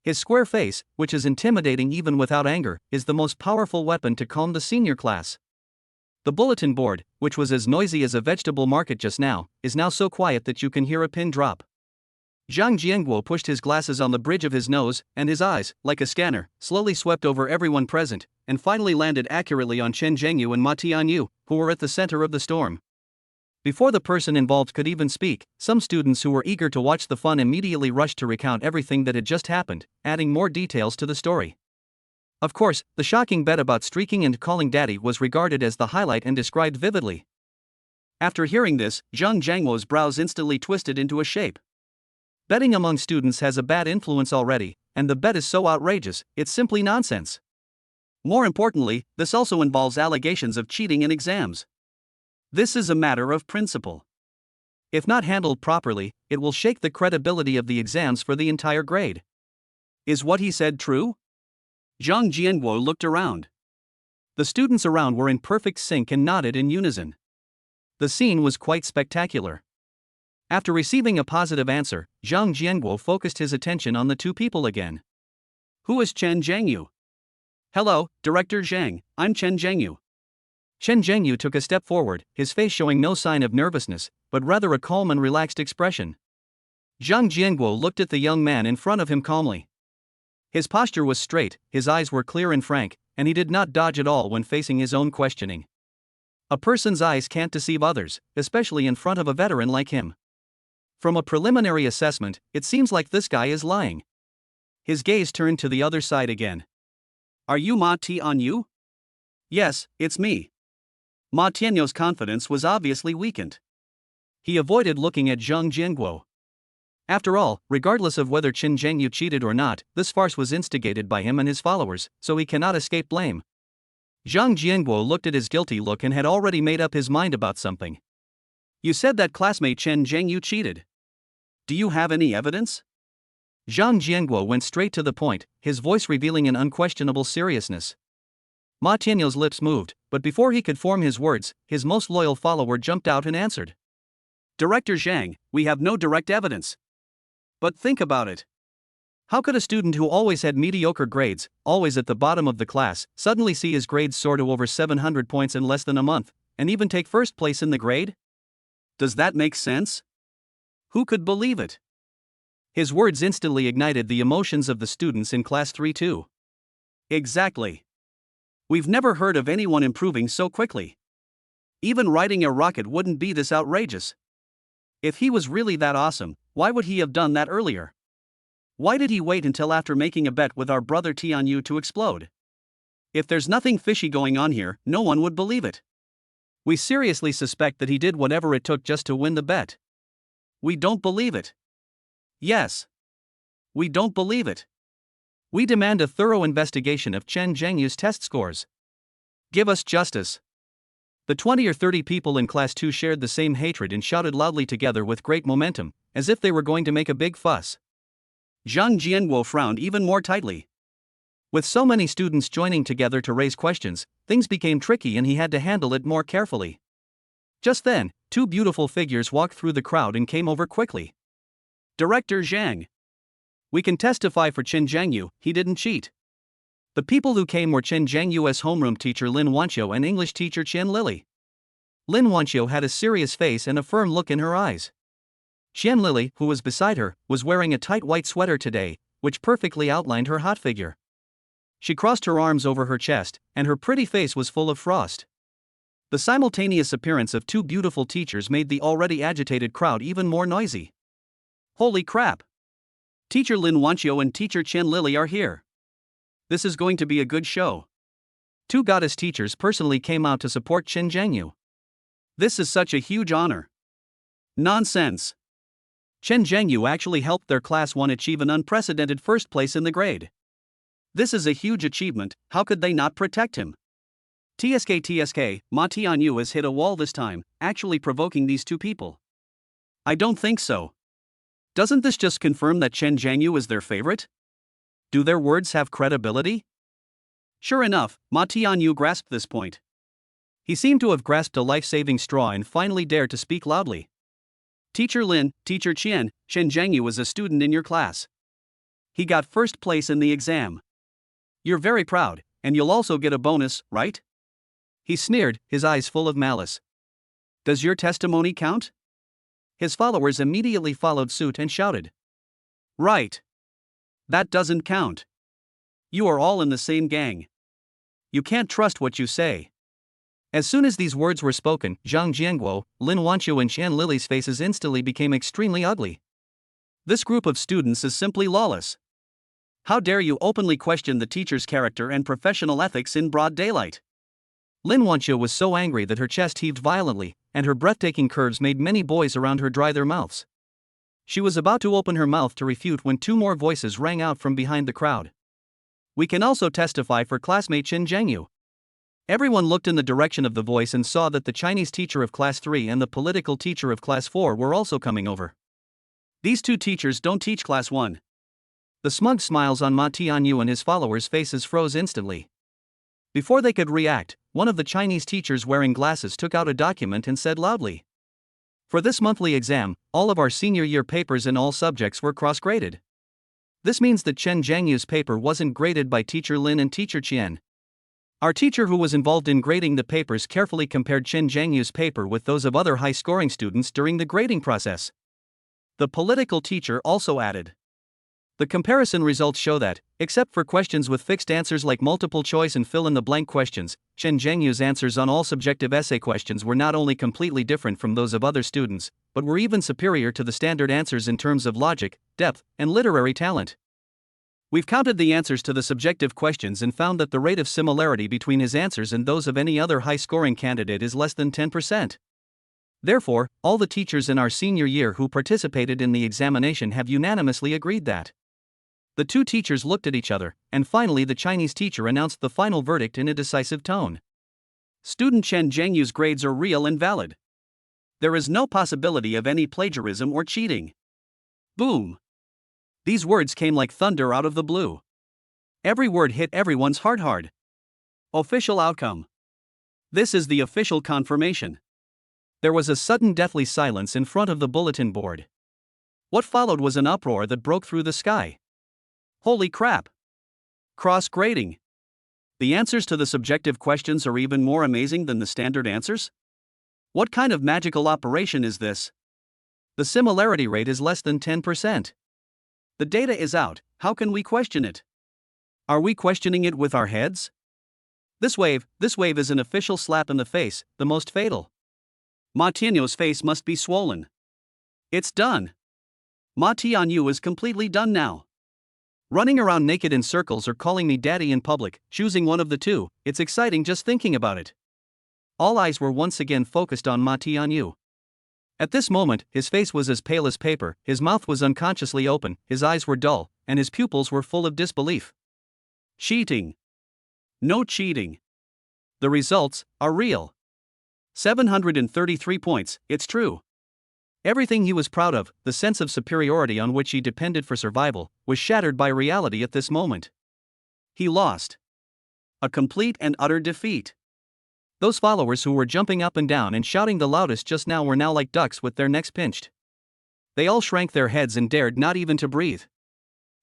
His square face, which is intimidating even without anger, is the most powerful weapon to calm the senior class. The bulletin board, which was as noisy as a vegetable market just now, is now so quiet that you can hear a pin drop. Zhang Jianguo pushed his glasses on the bridge of his nose, and his eyes, like a scanner, slowly swept over everyone present, and finally landed accurately on Chen Zhengyou and Ma Tianyu, who were at the center of the storm. Before the person involved could even speak, some students who were eager to watch the fun immediately rushed to recount everything that had just happened, adding more details to the story. Of course, the shocking bet about streaking and calling daddy was regarded as the highlight and described vividly. After hearing this, Zhang Jianguo's brows instantly twisted into a shape. Betting among students has a bad influence already, and the bet is so outrageous, it's simply nonsense. More importantly, this also involves allegations of cheating in exams. This is a matter of principle. If not handled properly, it will shake the credibility of the exams for the entire grade. Is what he said true? Zhang Jianguo looked around. The students around were in perfect sync and nodded in unison. The scene was quite spectacular. After receiving a positive answer, Zhang Jianguo focused his attention on the two people again. Who is Chen Zhengyou? Hello, Director Zhang, I'm Chen Zhengyou. Chen Zhengyou took a step forward, his face showing no sign of nervousness, but rather a calm and relaxed expression. Zhang Jianguo looked at the young man in front of him calmly. His posture was straight, his eyes were clear and frank, and he did not dodge at all when facing his own questioning. A person's eyes can't deceive others, especially in front of a veteran like him. From a preliminary assessment, it seems like this guy is lying. His gaze turned to the other side again. Are you Ma Tianyu? Yes, it's me. Ma Tianyou's confidence was obviously weakened. He avoided looking at Zhang Jianguo. After all, regardless of whether Chen Zhengyou cheated or not, this farce was instigated by him and his followers, so he cannot escape blame. Zhang Jianguo looked at his guilty look and had already made up his mind about something. You said that classmate Chen Zhengyou cheated. Do you have any evidence? Zhang Jianguo went straight to the point, his voice revealing an unquestionable seriousness. Ma Tianyou's lips moved, but before he could form his words, his most loyal follower jumped out and answered. Director Zhang, we have no direct evidence. But think about it. How could a student who always had mediocre grades, always at the bottom of the class, suddenly see his grades soar to over 700 points in less than a month, and even take first place in the grade? Does that make sense? Who could believe it? His words instantly ignited the emotions of the students in Class 3-2. Exactly. We've never heard of anyone improving so quickly. Even riding a rocket wouldn't be this outrageous. If he was really that awesome, why would he have done that earlier? Why did he wait until after making a bet with our brother Tianyu to explode? If there's nothing fishy going on here, no one would believe it. We seriously suspect that he did whatever it took just to win the bet. We don't believe it. Yes. We don't believe it. We demand a thorough investigation of Chen Zhengyu's test scores. Give us justice. The 20 or 30 people in Class 2 shared the same hatred and shouted loudly together with great momentum, as if they were going to make a big fuss. Zhang Jianguo frowned even more tightly. With so many students joining together to raise questions, things became tricky and he had to handle it more carefully. Just then, two beautiful figures walked through the crowd and came over quickly. Director Zhang. We can testify for Chen Zhengyu, he didn't cheat. The people who came were Chen Zhengyu's homeroom teacher Lin Wanqiu and English teacher Qian Lili. Lin Wanqiu had a serious face and a firm look in her eyes. Qian Lili, who was beside her, was wearing a tight white sweater today, which perfectly outlined her hot figure. She crossed her arms over her chest, and her pretty face was full of frost. The simultaneous appearance of two beautiful teachers made the already agitated crowd even more noisy. Holy crap! Teacher Lin Wanqiu and teacher Qian Lili are here. This is going to be a good show. Two goddess teachers personally came out to support Chen Zhengyu. This is such a huge honor. Nonsense. Chen Zhengyu actually helped their class 1 achieve an unprecedented first place in the grade. This is a huge achievement, how could they not protect him? TSK, Ma Tianyu has hit a wall this time, actually provoking these two people. I don't think so. Doesn't this just confirm that Chen Zhengyu is their favorite? Do their words have credibility? Sure enough, Ma Tianyu grasped this point. He seemed to have grasped a life-saving straw and finally dared to speak loudly. Teacher Lin, Teacher Chen Zhengyu was a student in your class. He got first place in the exam. You're very proud, and you'll also get a bonus, right? He sneered, his eyes full of malice. Does your testimony count? His followers immediately followed suit and shouted. Right. That doesn't count. You are all in the same gang. You can't trust what you say. As soon as these words were spoken, Zhang Jianguo, Lin Wanqiu and Qian Lili's faces instantly became extremely ugly. This group of students is simply lawless. How dare you openly question the teacher's character and professional ethics in broad daylight? Lin Wanqiu was so angry that her chest heaved violently, and her breathtaking curves made many boys around her dry their mouths. She was about to open her mouth to refute when two more voices rang out from behind the crowd. We can also testify for classmate Chen Zhengyu. Everyone looked in the direction of the voice and saw that the Chinese teacher of Class 3 and the political teacher of Class 4 were also coming over. These two teachers don't teach Class 1. The smug smiles on Ma Tianyu and his followers' faces froze instantly. Before they could react, one of the Chinese teachers wearing glasses took out a document and said loudly. For this monthly exam, all of our senior year papers in all subjects were cross-graded. This means that Chen Zhengyu's paper wasn't graded by Teacher Lin and Teacher Qian. Our teacher who was involved in grading the papers carefully compared Chen Zhengyu's paper with those of other high-scoring students during the grading process. The political teacher also added. The comparison results show that, except for questions with fixed answers like multiple choice and fill-in-the-blank questions, Chen Zhengyu's answers on all subjective essay questions were not only completely different from those of other students, but were even superior to the standard answers in terms of logic, depth, and literary talent. We've counted the answers to the subjective questions and found that the rate of similarity between his answers and those of any other high-scoring candidate is less than 10%. Therefore, all the teachers in our senior year who participated in the examination have unanimously agreed that. The two teachers looked at each other, and finally the Chinese teacher announced the final verdict in a decisive tone. Student Chen Zhengyu's grades are real and valid. There is no possibility of any plagiarism or cheating. Boom! These words came like thunder out of the blue. Every word hit everyone's heart hard. Official outcome. This is the official confirmation. There was a sudden deathly silence in front of the bulletin board. What followed was an uproar that broke through the sky. Holy crap! Cross-grading. The answers to the subjective questions are even more amazing than the standard answers? What kind of magical operation is this? The similarity rate is less than 10%. The data is out, how can we question it? Are we questioning it with our heads? This wave is an official slap in the face, the most fatal. Ma Tianyu's face must be swollen. It's done. Ma Tianyu is completely done now. Running around naked in circles or calling me daddy in public, choosing one of the two, it's exciting just thinking about it. All eyes were once again focused on Ma Tianyu. At this moment, his face was as pale as paper, his mouth was unconsciously open, his eyes were dull, and his pupils were full of disbelief. Cheating. No cheating. The results are real. 733 points, it's true. Everything he was proud of, the sense of superiority on which he depended for survival, was shattered by reality at this moment. He lost. A complete and utter defeat. Those followers who were jumping up and down and shouting the loudest just now were now like ducks with their necks pinched. They all shrank their heads and dared not even to breathe.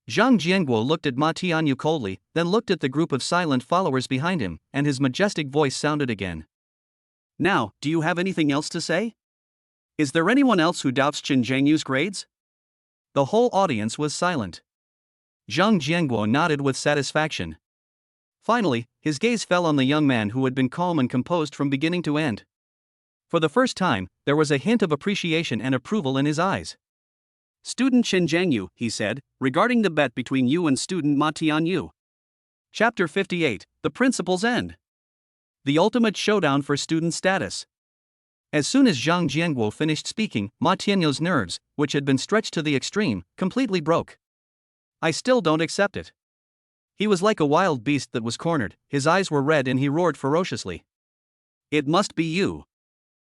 Zhang Jianguo looked at Ma Tianyu coldly, then looked at the group of silent followers behind him, and his majestic voice sounded again. Now, do you have anything else to say? Is there anyone else who doubts Qin Zhengyu's grades? The whole audience was silent. Zhang Jianguo nodded with satisfaction. Finally, his gaze fell on the young man who had been calm and composed from beginning to end. For the first time, there was a hint of appreciation and approval in his eyes. Student Qin Zhengyu, he said, regarding the bet between you and student Ma Tianyu. Chapter 58, The Principal's End. The ultimate showdown for student status. As soon as Zhang Jianguo finished speaking, Ma Tianyu's nerves, which had been stretched to the extreme, completely broke. I still don't accept it. He was like a wild beast that was cornered, his eyes were red and he roared ferociously. It must be you.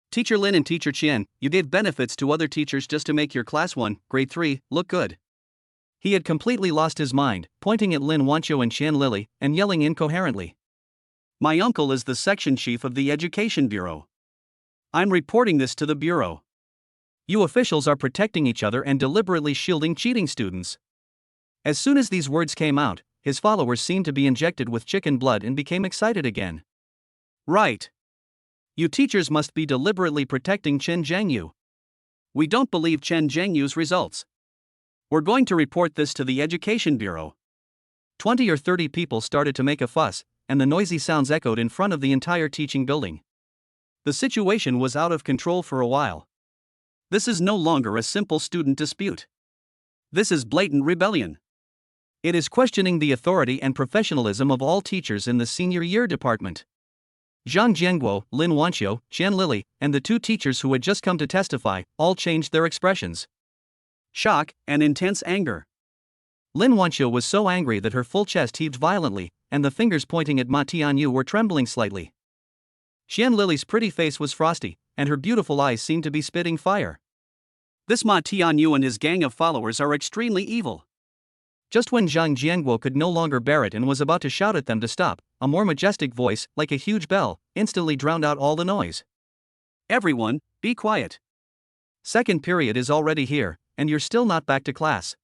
Teacher Lin and Teacher Qian, you gave benefits to other teachers just to make your class 1, grade 3, look good. He had completely lost his mind, pointing at Lin Wanqiu and Qian Lili, and yelling incoherently. My uncle is the section chief of the Education Bureau. I'm reporting this to the Bureau. You officials are protecting each other and deliberately shielding cheating students. As soon as these words came out, his followers seemed to be injected with chicken blood and became excited again. Right. You teachers must be deliberately protecting Qin Zhengyu. We don't believe Qin Zhengyu's results. We're going to report this to the Education Bureau. 20 or 30 people started to make a fuss, and the noisy sounds echoed in front of the entire teaching building. The situation was out of control for a while. This is no longer a simple student dispute. This is blatant rebellion. It is questioning the authority and professionalism of all teachers in the senior year department. Zhang Jianguo, Lin Wanqiu, Qian Lili, and the two teachers who had just come to testify, all changed their expressions. Shock and intense anger. Lin Wanqiu was so angry that her full chest heaved violently, and the fingers pointing at Ma Tianyu were trembling slightly. Qian Lili's pretty face was frosty, and her beautiful eyes seemed to be spitting fire. This Ma Tianyu and his gang of followers are extremely evil. Just when Zhang Jianguo could no longer bear it and was about to shout at them to stop, a more majestic voice, like a huge bell, instantly drowned out all the noise. Everyone, be quiet. Second period is already here, and you're still not back to class.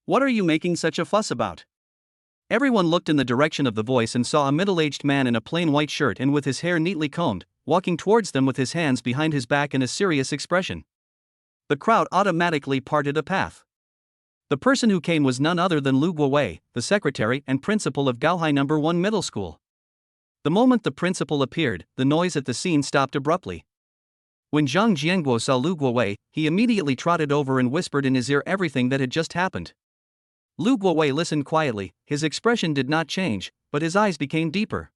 What are you making such a fuss about? Everyone looked in the direction of the voice and saw a middle-aged man in a plain white shirt and with his hair neatly combed, walking towards them with his hands behind his back and a serious expression. The crowd automatically parted a path. The person who came was none other than Lu Guowei, the secretary and principal of Gaohai No. 1 Middle School. The moment the principal appeared, the noise at the scene stopped abruptly. When Zhang Jianguo saw Lu Guowei, he immediately trotted over and whispered in his ear everything that had just happened. Lu Guowei listened quietly, his expression did not change, but his eyes became deeper.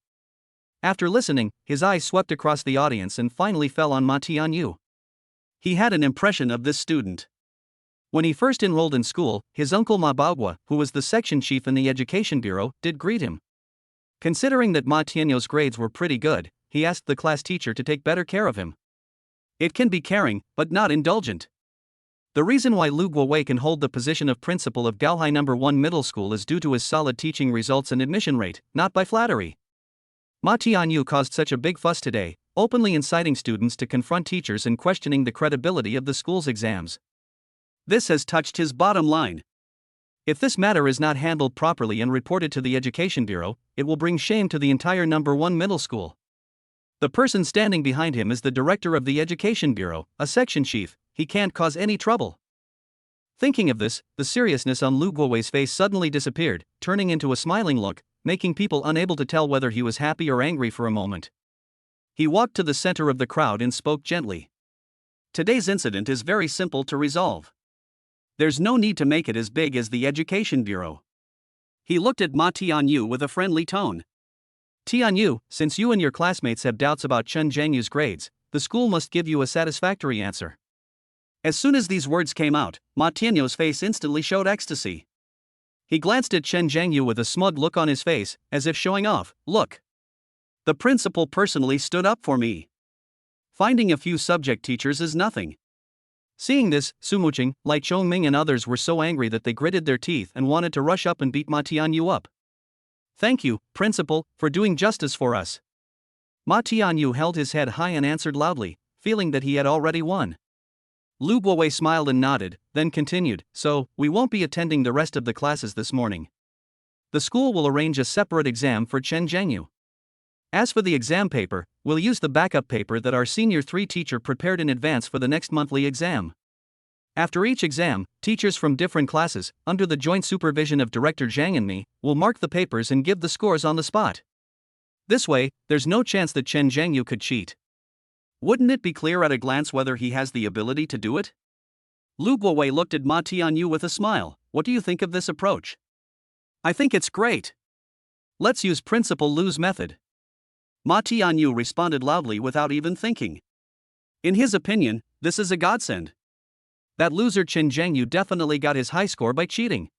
After listening, his eyes swept across the audience and finally fell on Ma Tianyu. He had an impression of this student. When he first enrolled in school, his uncle Ma Baogua, who was the section chief in the Education Bureau, did greet him. Considering that Ma Tianyu's grades were pretty good, he asked the class teacher to take better care of him. It can be caring, but not indulgent. The reason why Lu Guowei can hold the position of principal of Gaohai No. 1 Middle School is due to his solid teaching results and admission rate, not by flattery. Ma Tianyu caused such a big fuss today, openly inciting students to confront teachers and questioning the credibility of the school's exams. This has touched his bottom line. If this matter is not handled properly and reported to the Education Bureau, it will bring shame to the entire No. 1 Middle School. The person standing behind him is the director of the Education Bureau, a section chief. He can't cause any trouble. Thinking of this, the seriousness on Lu Guowei's face suddenly disappeared, turning into a smiling look, making people unable to tell whether he was happy or angry for a moment. He walked to the center of the crowd and spoke gently. Today's incident is very simple to resolve. There's no need to make it as big as the Education Bureau. He looked at Ma Tianyu with a friendly tone. Tianyu, since you and your classmates have doubts about Chen Zhengyu's grades, the school must give you a satisfactory answer. As soon as these words came out, Ma Tianyu's face instantly showed ecstasy. He glanced at Chen Zhengyu with a smug look on his face, as if showing off, "Look. The principal personally stood up for me. Finding a few subject teachers is nothing." Seeing this, Su Muqing, Lai Chongming and others were so angry that they gritted their teeth and wanted to rush up and beat Ma Tianyu up. "Thank you, principal, for doing justice for us." Ma Tianyu held his head high and answered loudly, feeling that he had already won. Lu Guowei smiled and nodded, then continued, "So, we won't be attending the rest of the classes this morning. The school will arrange a separate exam for Chen Zhengyu. As for the exam paper, we'll use the backup paper that our Senior 3 teacher prepared in advance for the next monthly exam. After each exam, teachers from different classes, under the joint supervision of Director Zhang and me, will mark the papers and give the scores on the spot. This way, there's no chance that Chen Zhengyu could cheat. Wouldn't it be clear at a glance whether he has the ability to do it?" Lu Guowei looked at Ma Tianyu with a smile. "What do you think of this approach?" "I think it's great. Let's use Principal Lu's method." Ma Tianyu responded loudly without even thinking. In his opinion, this is a godsend. That loser Chen Zhengyu definitely got his high score by cheating.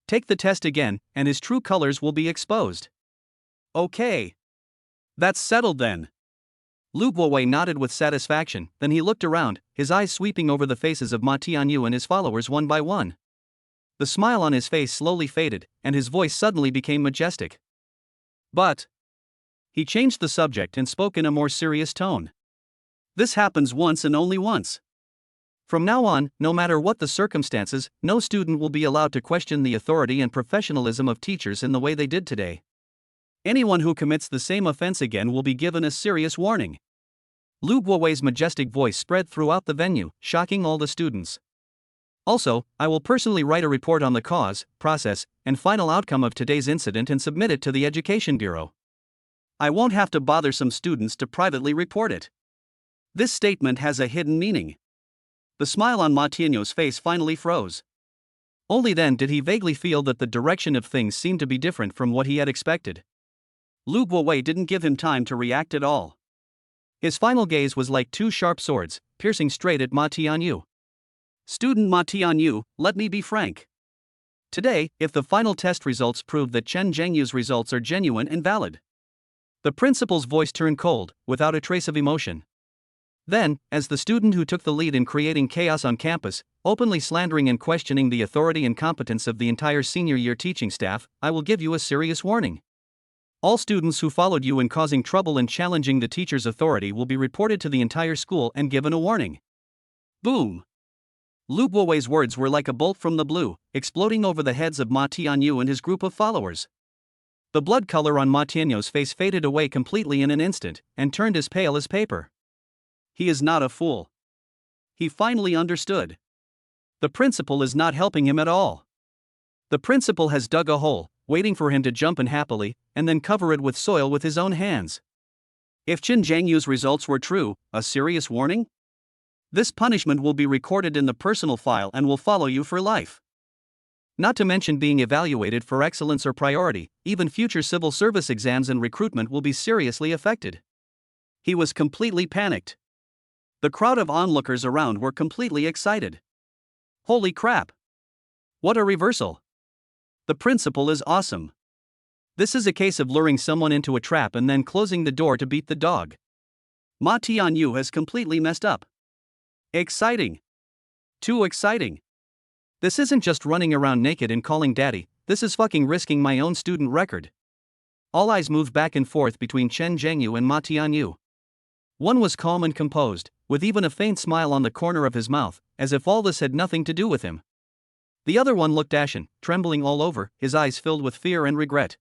Take the test again, and his true colors will be exposed. "Okay. That's settled then." Lu Guowei nodded with satisfaction, then he looked around, his eyes sweeping over the faces of Ma Tianyu and his followers one by one. The smile on his face slowly faded, and his voice suddenly became majestic. "But..." He changed the subject and spoke in a more serious tone. "This happens once and only once. From now on, no matter what the circumstances, no student will be allowed to question the authority and professionalism of teachers in the way they did today. Anyone who commits the same offense again will be given a serious warning." Lu Guowei's majestic voice spread throughout the venue, shocking all the students. "Also, I will personally write a report on the cause, process, and final outcome of today's incident and submit it to the Education Bureau. I won't have to bother some students to privately report it." This statement has a hidden meaning. The smile on Ma Tianyu's face finally froze. Only then did he vaguely feel that the direction of things seemed to be different from what he had expected. Lu Guowei didn't give him time to react at all. His final gaze was like two sharp swords, piercing straight at Ma Tianyu. "Student Ma Tianyu, let me be frank. Today, if the final test results prove that Chen Zhengyu's results are genuine and valid..." The principal's voice turned cold, without a trace of emotion. Then, as the student who took the lead in creating chaos on campus, openly slandering and questioning the authority and competence of the entire senior year teaching staff, I will give you a serious warning. All students who followed you in causing trouble and challenging the teacher's authority will be reported to the entire school and given a warning. Boom! Lu Guowei's words were like a bolt from the blue, exploding over the heads of Ma Tianyu and his group of followers. The blood color on Ma Tianyu's face faded away completely in an instant, and turned as pale as paper. He is not a fool. He finally understood. The principal is not helping him at all. The principal has dug a hole, waiting for him to jump in happily, and then cover it with soil with his own hands. If Chen Zhengyu's results were true, a serious warning? This punishment will be recorded in the personal file and will follow you for life. Not to mention being evaluated for excellence or priority, even future civil service exams and recruitment will be seriously affected. He was completely panicked. The crowd of onlookers around were completely excited. Holy crap! What a reversal! The principal is awesome. This is a case of luring someone into a trap and then closing the door to beat the dog. Ma Tianyu has completely messed up. Exciting! Too exciting! This isn't just running around naked and calling daddy, this is fucking risking my own student record. All eyes moved back and forth between Chen Zhengyu and Ma Tianyu. One was calm and composed, with even a faint smile on the corner of his mouth, as if all this had nothing to do with him. The other one looked ashen, trembling all over, his eyes filled with fear and regret.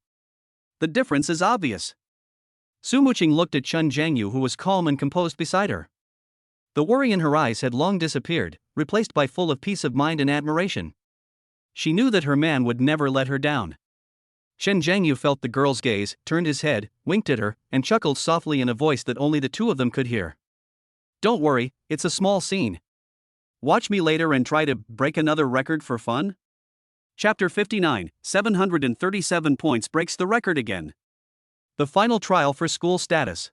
The difference is obvious. Su Muqing looked at Chen Zhengyu, who was calm and composed beside her. The worry in her eyes had long disappeared, replaced by full of peace of mind and admiration. She knew that her man would never let her down. Chen Zhengyu felt the girl's gaze, turned his head, winked at her, and chuckled softly in a voice that only the two of them could hear. "Don't worry, it's a small scene. Watch me later and try to break another record for fun?" Chapter 59, 737 points breaks the record again. The final trial for school status.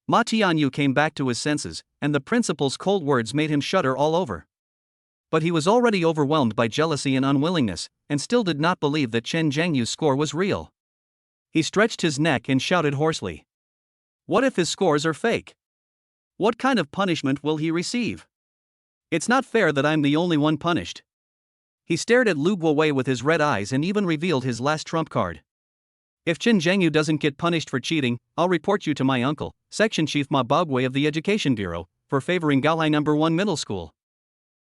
Ma Tianyu came back to his senses, and the principal's cold words made him shudder all over. But he was already overwhelmed by jealousy and unwillingness, and still did not believe that Chen Zhengyu's score was real. He stretched his neck and shouted hoarsely. What if his scores are fake? What kind of punishment will he receive? It's not fair that I'm the only one punished. He stared at Lu Guowei with his red eyes and even revealed his last trump card. If Chen Zhengyu doesn't get punished for cheating, I'll report you to my uncle, Section Chief Ma Bagwei of the Education Bureau, for favoring Gaohai No. 1 Middle School.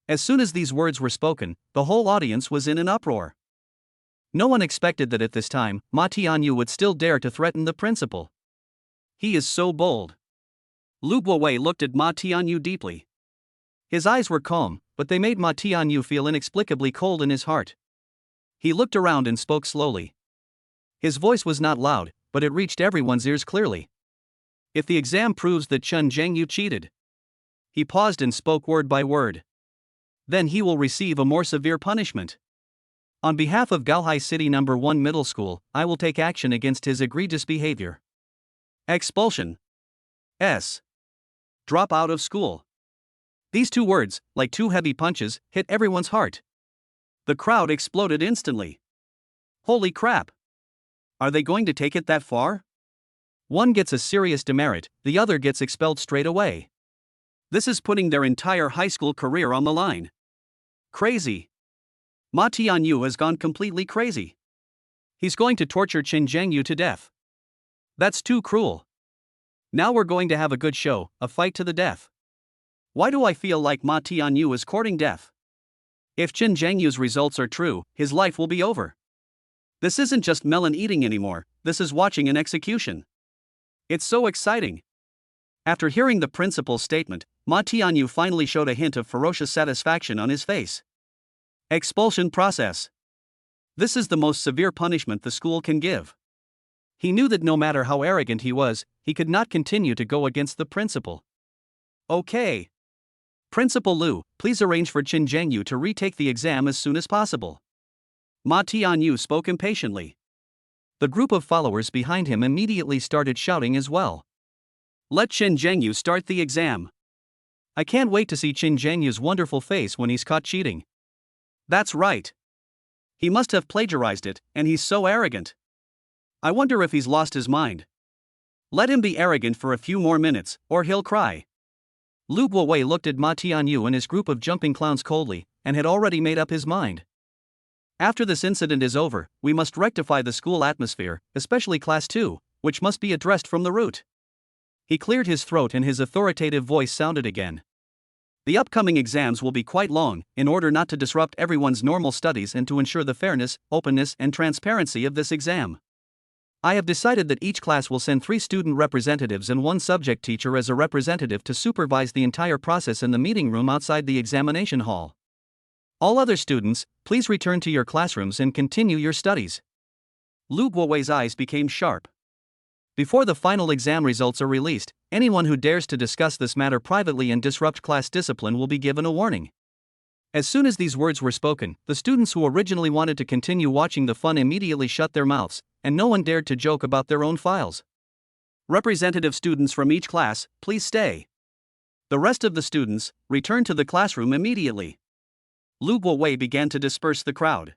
As soon as these words were spoken, the whole audience was in an uproar. No one expected that at this time, Ma Tianyu would still dare to threaten the principal. He is so bold. Lu Guowei looked at Ma Tianyu deeply. His eyes were calm, but they made Ma Tianyu feel inexplicably cold in his heart. He looked around and spoke slowly. His voice was not loud, but it reached everyone's ears clearly. If the exam proves that Chen Zhengyu cheated. He paused and spoke word by word. Then he will receive a more severe punishment. On behalf of Gaohai City No. 1 Middle School, I will take action against his egregious behavior. Expulsion. Drop out of school. These two words, like two heavy punches, hit everyone's heart. The crowd exploded instantly. Holy crap! Are they going to take it that far? One gets a serious demerit, the other gets expelled straight away. This is putting their entire high school career on the line. Crazy. Ma Tianyu has gone completely crazy. He's going to torture Chen Zhengyu to death. That's too cruel. Now we're going to have a good show, a fight to the death. Why do I feel like Ma Tianyu is courting death? If Chen Zhengyu's results are true, his life will be over. This isn't just melon eating anymore, this is watching an execution. It's so exciting. After hearing the principal's statement, Ma Tianyu finally showed a hint of ferocious satisfaction on his face. Expulsion process. This is the most severe punishment the school can give. He knew that no matter how arrogant he was, he could not continue to go against the principal. Okay. Principal Lu, please arrange for Chen Zhengyu to retake the exam as soon as possible. Ma Tianyu spoke impatiently. The group of followers behind him immediately started shouting as well. Let Chen Zhengyu start the exam. I can't wait to see Chen Zhengyu's wonderful face when he's caught cheating. That's right. He must have plagiarized it, and he's so arrogant. I wonder if he's lost his mind. Let him be arrogant for a few more minutes, or he'll cry. Lu Guowei looked at Ma Tianyu and his group of jumping clowns coldly, and had already made up his mind. After this incident is over, we must rectify the school atmosphere, especially Class 2, which must be addressed from the root. He cleared his throat and his authoritative voice sounded again. The upcoming exams will be quite long, in order not to disrupt everyone's normal studies and to ensure the fairness, openness, and transparency of this exam. I have decided that each class will send 3 student representatives and 1 subject teacher as a representative to supervise the entire process in the meeting room outside the examination hall. All other students, please return to your classrooms and continue your studies. Lu Guowei's eyes became sharp. Before the final exam results are released, anyone who dares to discuss this matter privately and disrupt class discipline will be given a warning. As soon as these words were spoken, the students who originally wanted to continue watching the fun immediately shut their mouths, and no one dared to joke about their own files. Representative students from each class, please stay. The rest of the students, return to the classroom immediately. Lu Guowei began to disperse the crowd.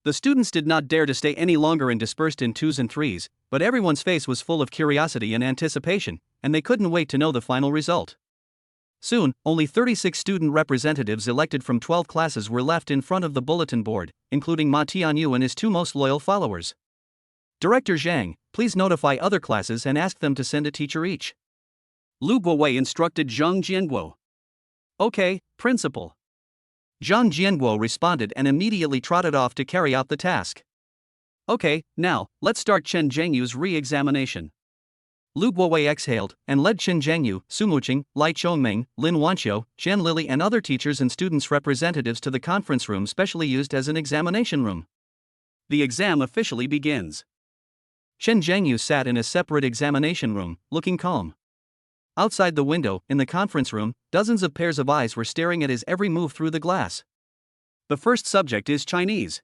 The students did not dare to stay any longer and dispersed in 2s and 3s, but everyone's face was full of curiosity and anticipation, and they couldn't wait to know the final result. Soon, only 36 student representatives elected from 12 classes were left in front of the bulletin board, including Ma Tianyu and his 2 most loyal followers. Director Zhang, please notify other classes and ask them to send a teacher each. Lu Guowei instructed Zhang Jianguo. Okay, principal. Zhang Jianguo responded and immediately trotted off to carry out the task. Okay, now, let's start Chen Zhengyu's re-examination. Lu Guowei exhaled and led Chen Zhengyu, Su Muqing, Lai Chongming, Lin Wanqiu, Qian Lili and other teachers and students representatives to the conference room specially used as an examination room. The exam officially begins. Chen Zhengyu sat in a separate examination room, looking calm. Outside the window, in the conference room, dozens of pairs of eyes were staring at his every move through the glass. The first subject is Chinese.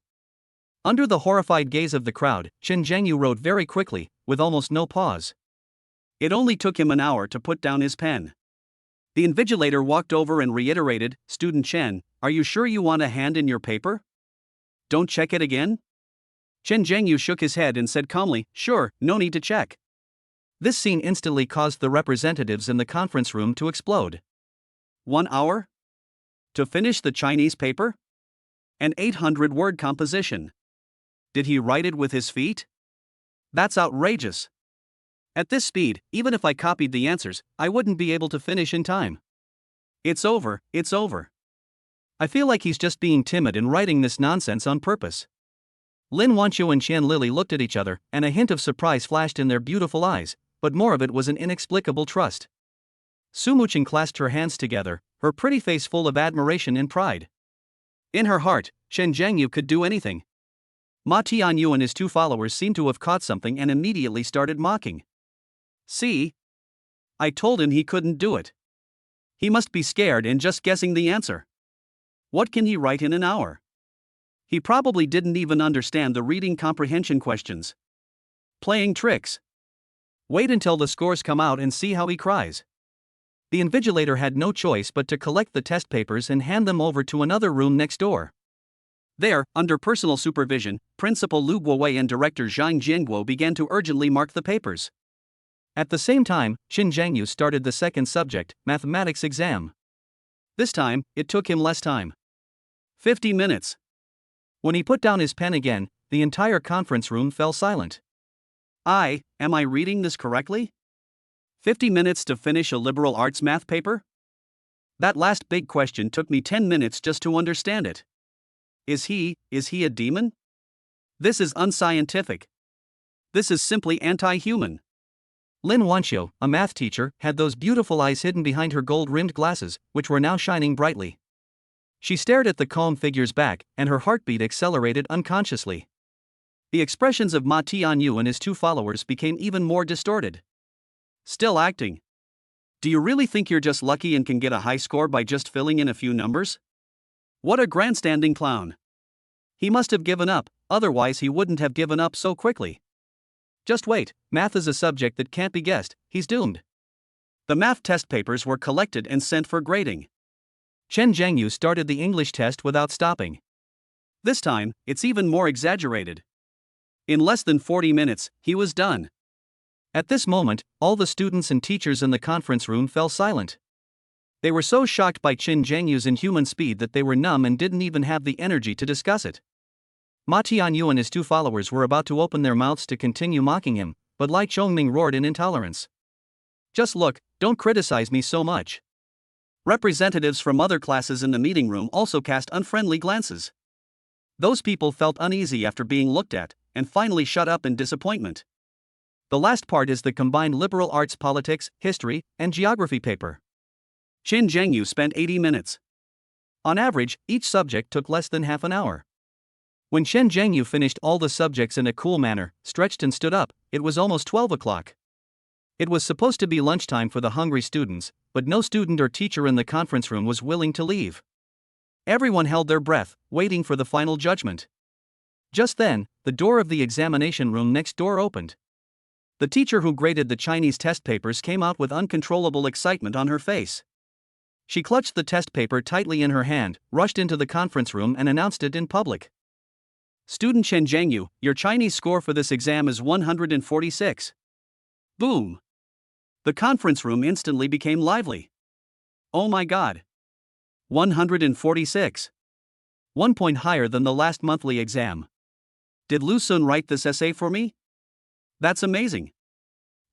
Under the horrified gaze of the crowd, Chen Zhengyu wrote very quickly, with almost no pause. It only took him an hour to put down his pen. The invigilator walked over and reiterated, "Student Chen, are you sure you want a hand in your paper? Don't check it again?" Chen Zhengyu shook his head and said calmly, "Sure, no need to check." This scene instantly caused the representatives in the conference room to explode. 1 hour? To finish the Chinese paper? An 800-word composition. Did he write it with his feet? That's outrageous. At this speed, even if I copied the answers, I wouldn't be able to finish in time. It's over, it's over. I feel like he's just being timid and writing this nonsense on purpose. Lin Wanqiu and Qian Lili looked at each other, and a hint of surprise flashed in their beautiful eyes, but more of it was an inexplicable trust. Su Muqing clasped her hands together, her pretty face full of admiration and pride. In her heart, Chen Zhengyu could do anything. Ma Tianyu and his 2 followers seemed to have caught something and immediately started mocking. "See? I told him he couldn't do it. He must be scared and just guessing the answer. What can he write in an hour? He probably didn't even understand the reading comprehension questions. Playing tricks. Wait until the scores come out and see how he cries." The invigilator had no choice but to collect the test papers and hand them over to another room next door. There, under personal supervision, Principal Lu Guowei and Director Zhang Jianguo began to urgently mark the papers. At the same time, Chen Zhengyu started the second subject, mathematics exam. This time, it took him less time. 50 minutes. When he put down his pen again, the entire conference room fell silent. Am I reading this correctly? 50 minutes to finish a liberal arts math paper? That last big question took me 10 minutes just to understand it. Is he a demon? This is unscientific. This is simply anti-human. Lin Wanqiu, a math teacher, had those beautiful eyes hidden behind her gold-rimmed glasses, which were now shining brightly. She stared at the calm figure's back, and her heartbeat accelerated unconsciously. The expressions of Ma Tianyu and his 2 followers became even more distorted. Still acting? Do you really think you're just lucky and can get a high score by just filling in a few numbers? What a grandstanding clown. He must have given up, otherwise he wouldn't have given up so quickly. Just wait, math is a subject that can't be guessed, he's doomed. The math test papers were collected and sent for grading. Chen Zhengyu started the English test without stopping. This time, it's even more exaggerated. In less than 40 minutes, he was done. At this moment, all the students and teachers in the conference room fell silent. They were so shocked by Chen Zhengyu's inhuman speed that they were numb and didn't even have the energy to discuss it. Ma Tianyu and his 2 followers were about to open their mouths to continue mocking him, but Lai Chongming roared in intolerance. "Just look, don't criticize me so much." Representatives from other classes in the meeting room also cast unfriendly glances. Those people felt uneasy after being looked at, and finally shut up in disappointment. The last part is the combined liberal arts politics, history, and geography paper. Chen Zhengyu spent 80 minutes. On average, each subject took less than half an hour. When Chen Zhengyu finished all the subjects in a cool manner, stretched and stood up, it was almost 12 o'clock. It was supposed to be lunchtime for the hungry students, but no student or teacher in the conference room was willing to leave. Everyone held their breath, waiting for the final judgment. Just then, the door of the examination room next door opened. The teacher who graded the Chinese test papers came out with uncontrollable excitement on her face. She clutched the test paper tightly in her hand, rushed into the conference room and announced it in public. "Student Chen Zhengyu, your Chinese score for this exam is 146. Boom! The conference room instantly became lively. Oh my god! 146. 1 point higher than the last monthly exam. Did Lu Sun write this essay for me? That's amazing.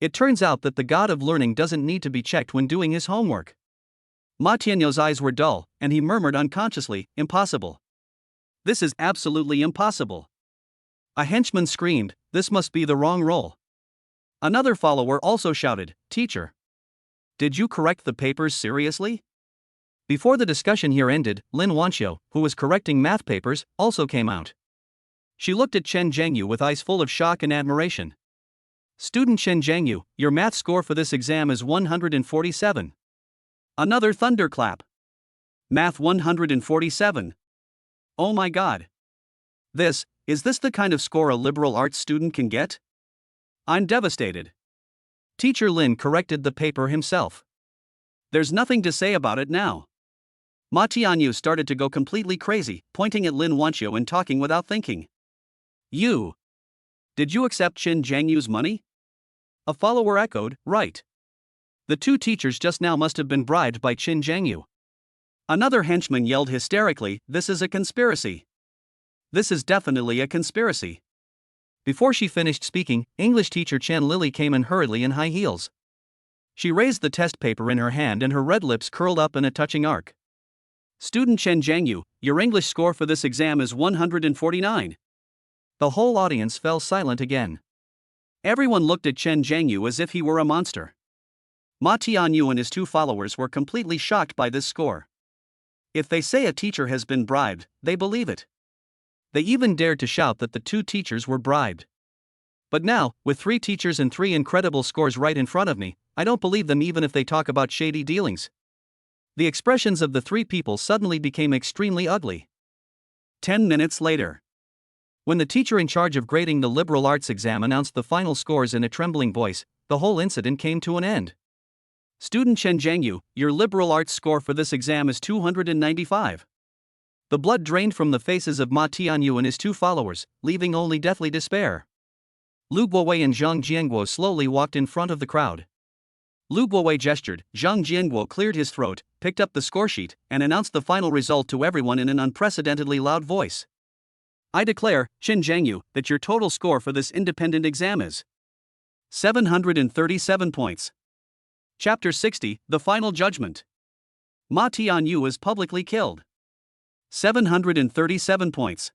It turns out that the god of learning doesn't need to be checked when doing his homework." Ma Tianyu's eyes were dull, and he murmured unconsciously, "Impossible. This is absolutely impossible." A henchman screamed, "This must be the wrong roll." Another follower also shouted, "Teacher, did you correct the papers seriously?" Before the discussion here ended, Lin Wanqiu, who was correcting math papers, also came out. She looked at Chen Zhengyu with eyes full of shock and admiration. "Student Chen Zhengyu, your math score for this exam is 147. Another thunderclap. Math 147. Oh my god. This Is this the kind of score a liberal arts student can get? I'm devastated. Teacher Lin corrected the paper himself. There's nothing to say about it now. Ma Tianyu started to go completely crazy, pointing at Lin Wanqiu and talking without thinking. You. Did you accept Qin Jiangyu's money? A follower echoed, right. The two teachers just now must have been bribed by Qin Jiangyu. Another henchman yelled hysterically, this is a conspiracy. This is definitely a conspiracy. Before she finished speaking, English teacher Chen Lily came in hurriedly in high heels. She raised the test paper in her hand and her red lips curled up in a touching arc. Student Chen Jiangyu, your English score for this exam is 149. The whole audience fell silent again. Everyone looked at Chen Jiangyu as if he were a monster. Ma Tianyu and his two followers were completely shocked by this score. If they say a teacher has been bribed, they believe it. They even dared to shout that the two teachers were bribed. But now, with 3 teachers and 3 incredible scores right in front of me, I don't believe them even if they talk about shady dealings. The expressions of the 3 people suddenly became extremely ugly. 10 minutes later. When the teacher in charge of grading the liberal arts exam announced the final scores in a trembling voice, the whole incident came to an end. Student Chen Jiangyu, your liberal arts score for this exam is 295. The blood drained from the faces of Ma Tianyu and his 2 followers, leaving only deathly despair. Lu Guowei and Zhang Jianguo slowly walked in front of the crowd. Lu Guowei gestured, Zhang Jianguo cleared his throat, picked up the score sheet, and announced the final result to everyone in an unprecedentedly loud voice. I declare, Qin Jiangyu, that your total score for this independent exam is 737 points. Chapter 60, The Final Judgment. Ma Tianyu is publicly killed. 737 points.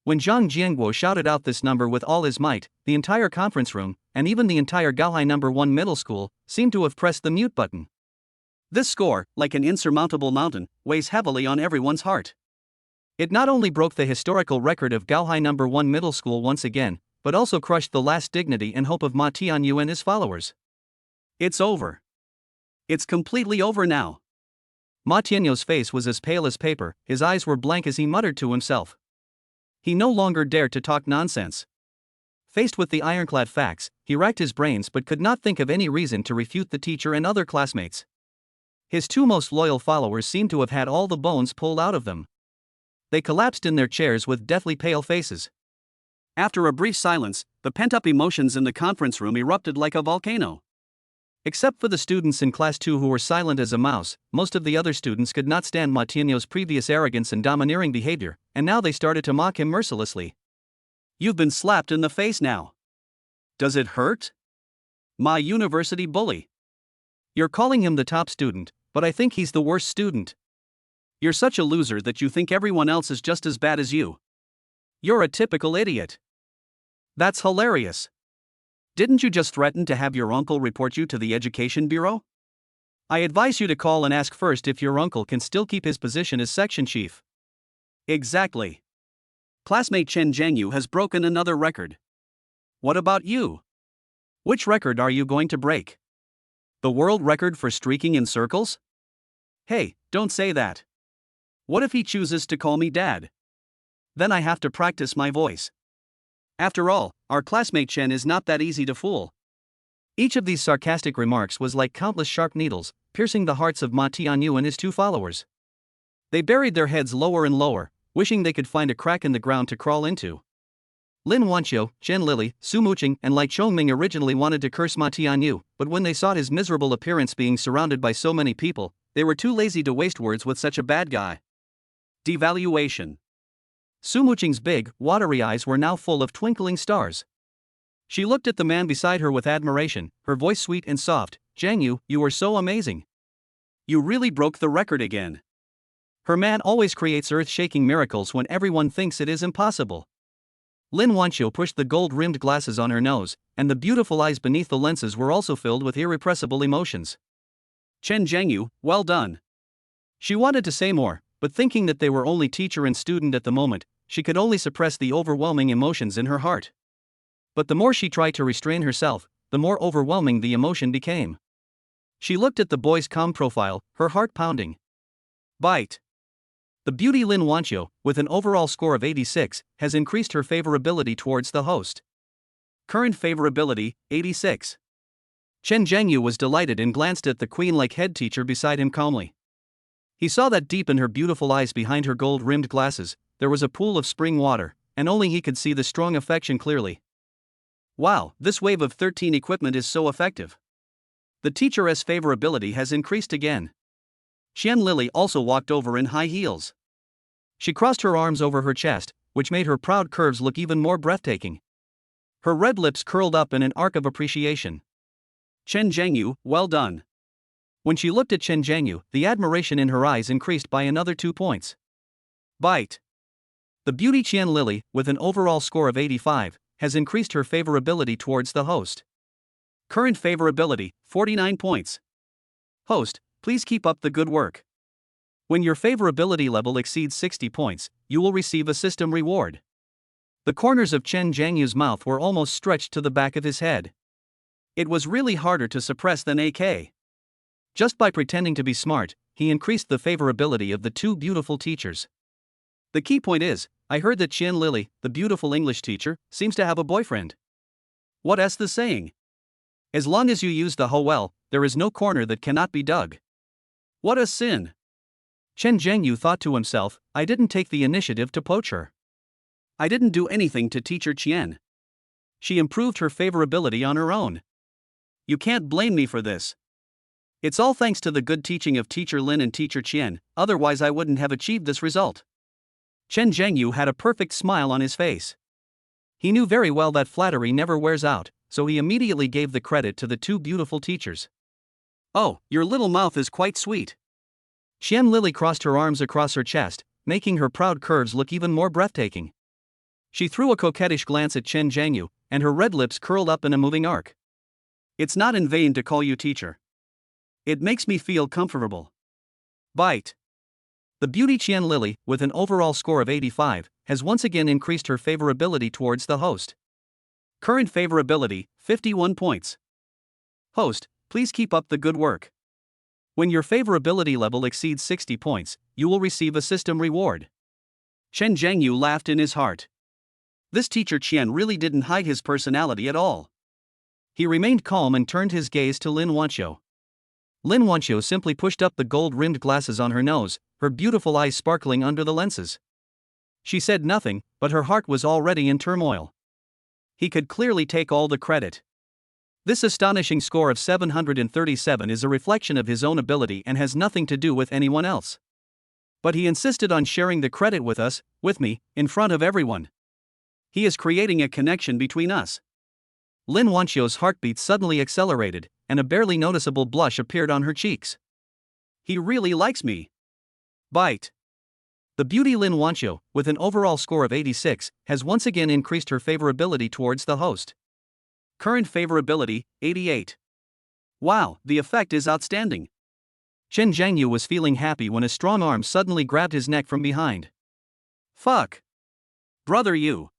When Zhang Jianguo shouted out this number with all his might, the entire conference room, and even the entire Gaohai No. 1 middle school, seemed to have pressed the mute button. This score, like an insurmountable mountain, weighs heavily on everyone's heart. It not only broke the historical record of Gaohai No. 1 middle school once again, but also crushed the last dignity and hope of Ma Tianyu and his followers. It's over. It's completely over now. Ma Tianyu's face was as pale as paper, his eyes were blank as he muttered to himself. He no longer dared to talk nonsense. Faced with the ironclad facts, he racked his brains but could not think of any reason to refute the teacher and other classmates. His 2 most loyal followers seemed to have had all the bones pulled out of them. They collapsed in their chairs with deathly pale faces. After a brief silence, the pent-up emotions in the conference room erupted like a volcano. Except for the students in Class 2 who were silent as a mouse, most of the other students could not stand Ma Tianyu's previous arrogance and domineering behavior, and now they started to mock him mercilessly. You've been slapped in the face now. Does it hurt? Ma University bully. You're calling him the top student, but I think he's the worst student. You're such a loser that you think everyone else is just as bad as you. You're a typical idiot. That's hilarious. Didn't you just threaten to have your uncle report you to the Education Bureau? I advise you to call and ask first if your uncle can still keep his position as section chief. Exactly. Classmate Chen Jiangyu has broken another record. What about you? Which record are you going to break? The world record for streaking in circles? Hey, don't say that. What if he chooses to call me Dad? Then I have to practice my voice. After all, our classmate Chen is not that easy to fool. Each of these sarcastic remarks was like countless sharp needles, piercing the hearts of Ma Tianyu and his 2 followers. They buried their heads lower and lower, wishing they could find a crack in the ground to crawl into. Lin Wanqiu, Chen Lily, Su Muqing, and Lai Chongming originally wanted to curse Ma Tianyu, but when they saw his miserable appearance being surrounded by so many people, they were too lazy to waste words with such a bad guy. Devaluation. Su Muqing's big, watery eyes were now full of twinkling stars. She looked at the man beside her with admiration, her voice sweet and soft. Jiangyu, you are so amazing. You really broke the record again. Her man always creates earth-shaking miracles when everyone thinks it is impossible. Lin Wanqiu pushed the gold-rimmed glasses on her nose, and the beautiful eyes beneath the lenses were also filled with irrepressible emotions. Chen Jiangyu, well done. She wanted to say more, but thinking that they were only teacher and student at the moment, she could only suppress the overwhelming emotions in her heart. But the more she tried to restrain herself, the more overwhelming the emotion became. She looked at the boy's calm profile, her heart pounding. Bite. The beauty Lin Wanqiu, with an overall score of 86, has increased her favorability towards the host. Current favorability, 86. Chen Zhengyu was delighted and glanced at the queen-like head teacher beside him calmly. He saw that deep in her beautiful eyes behind her gold-rimmed glasses, there was a pool of spring water, and only he could see the strong affection clearly. Wow, this wave of 13 equipment is so effective. The teacher's favorability has increased again. Qian Lily also walked over in high heels. She crossed her arms over her chest, which made her proud curves look even more breathtaking. Her red lips curled up in an arc of appreciation. Chen Zhengyu, well done. When she looked at Chen Zhengyu, the admiration in her eyes increased by another 2 points. Bite. The beauty Qian Lily, with an overall score of 85, has increased her favorability towards the host. Current favorability, 49 points. Host, please keep up the good work. When your favorability level exceeds 60 points, you will receive a system reward. The corners of Chen Zhengyu's mouth were almost stretched to the back of his head. It was really harder to suppress than AK. Just by pretending to be smart, he increased the favorability of the two beautiful teachers. The key point is, I heard that Qian Lily, the beautiful English teacher, seems to have a boyfriend. What's the saying? As long as you use the hoe well, there is no corner that cannot be dug. What a sin! Chen Zhengyu thought to himself, I didn't take the initiative to poach her. I didn't do anything to teacher Qian. She improved her favorability on her own. You can't blame me for this. It's all thanks to the good teaching of teacher Lin and teacher Qian, otherwise I wouldn't have achieved this result. Chen Zhengyu had a perfect smile on his face. He knew very well that flattery never wears out, so he immediately gave the credit to the two beautiful teachers. Oh, your little mouth is quite sweet. Qian Lily crossed her arms across her chest, making her proud curves look even more breathtaking. She threw a coquettish glance at Chen Zhengyu, and her red lips curled up in a moving arc. It's not in vain to call you teacher. It makes me feel comfortable. Bite. The beauty Qian Lily, with an overall score of 85, has once again increased her favorability towards the host. Current favorability, 51 points. Host, please keep up the good work. When your favorability level exceeds 60 points, you will receive a system reward. Chen Zhengyu laughed in his heart. This teacher Qian really didn't hide his personality at all. He remained calm and turned his gaze to Lin Wanqiu. Lin Wanqiu simply pushed up the gold-rimmed glasses on her nose, her beautiful eyes sparkling under the lenses. She said nothing, but her heart was already in turmoil. He could clearly take all the credit. This astonishing score of 737 is a reflection of his own ability and has nothing to do with anyone else. But he insisted on sharing the credit with us, with me, in front of everyone. He is creating a connection between us. Lin Wanqiu's heartbeat suddenly accelerated, and a barely noticeable blush appeared on her cheeks. He really likes me. Bite. The beauty Lin Wanqiu, with an overall score of 86, has once again increased her favorability towards the host. Current favorability, 88. Wow, the effect is outstanding. Chen Zhengyu was feeling happy when a strong arm suddenly grabbed his neck from behind. Fuck. Brother you.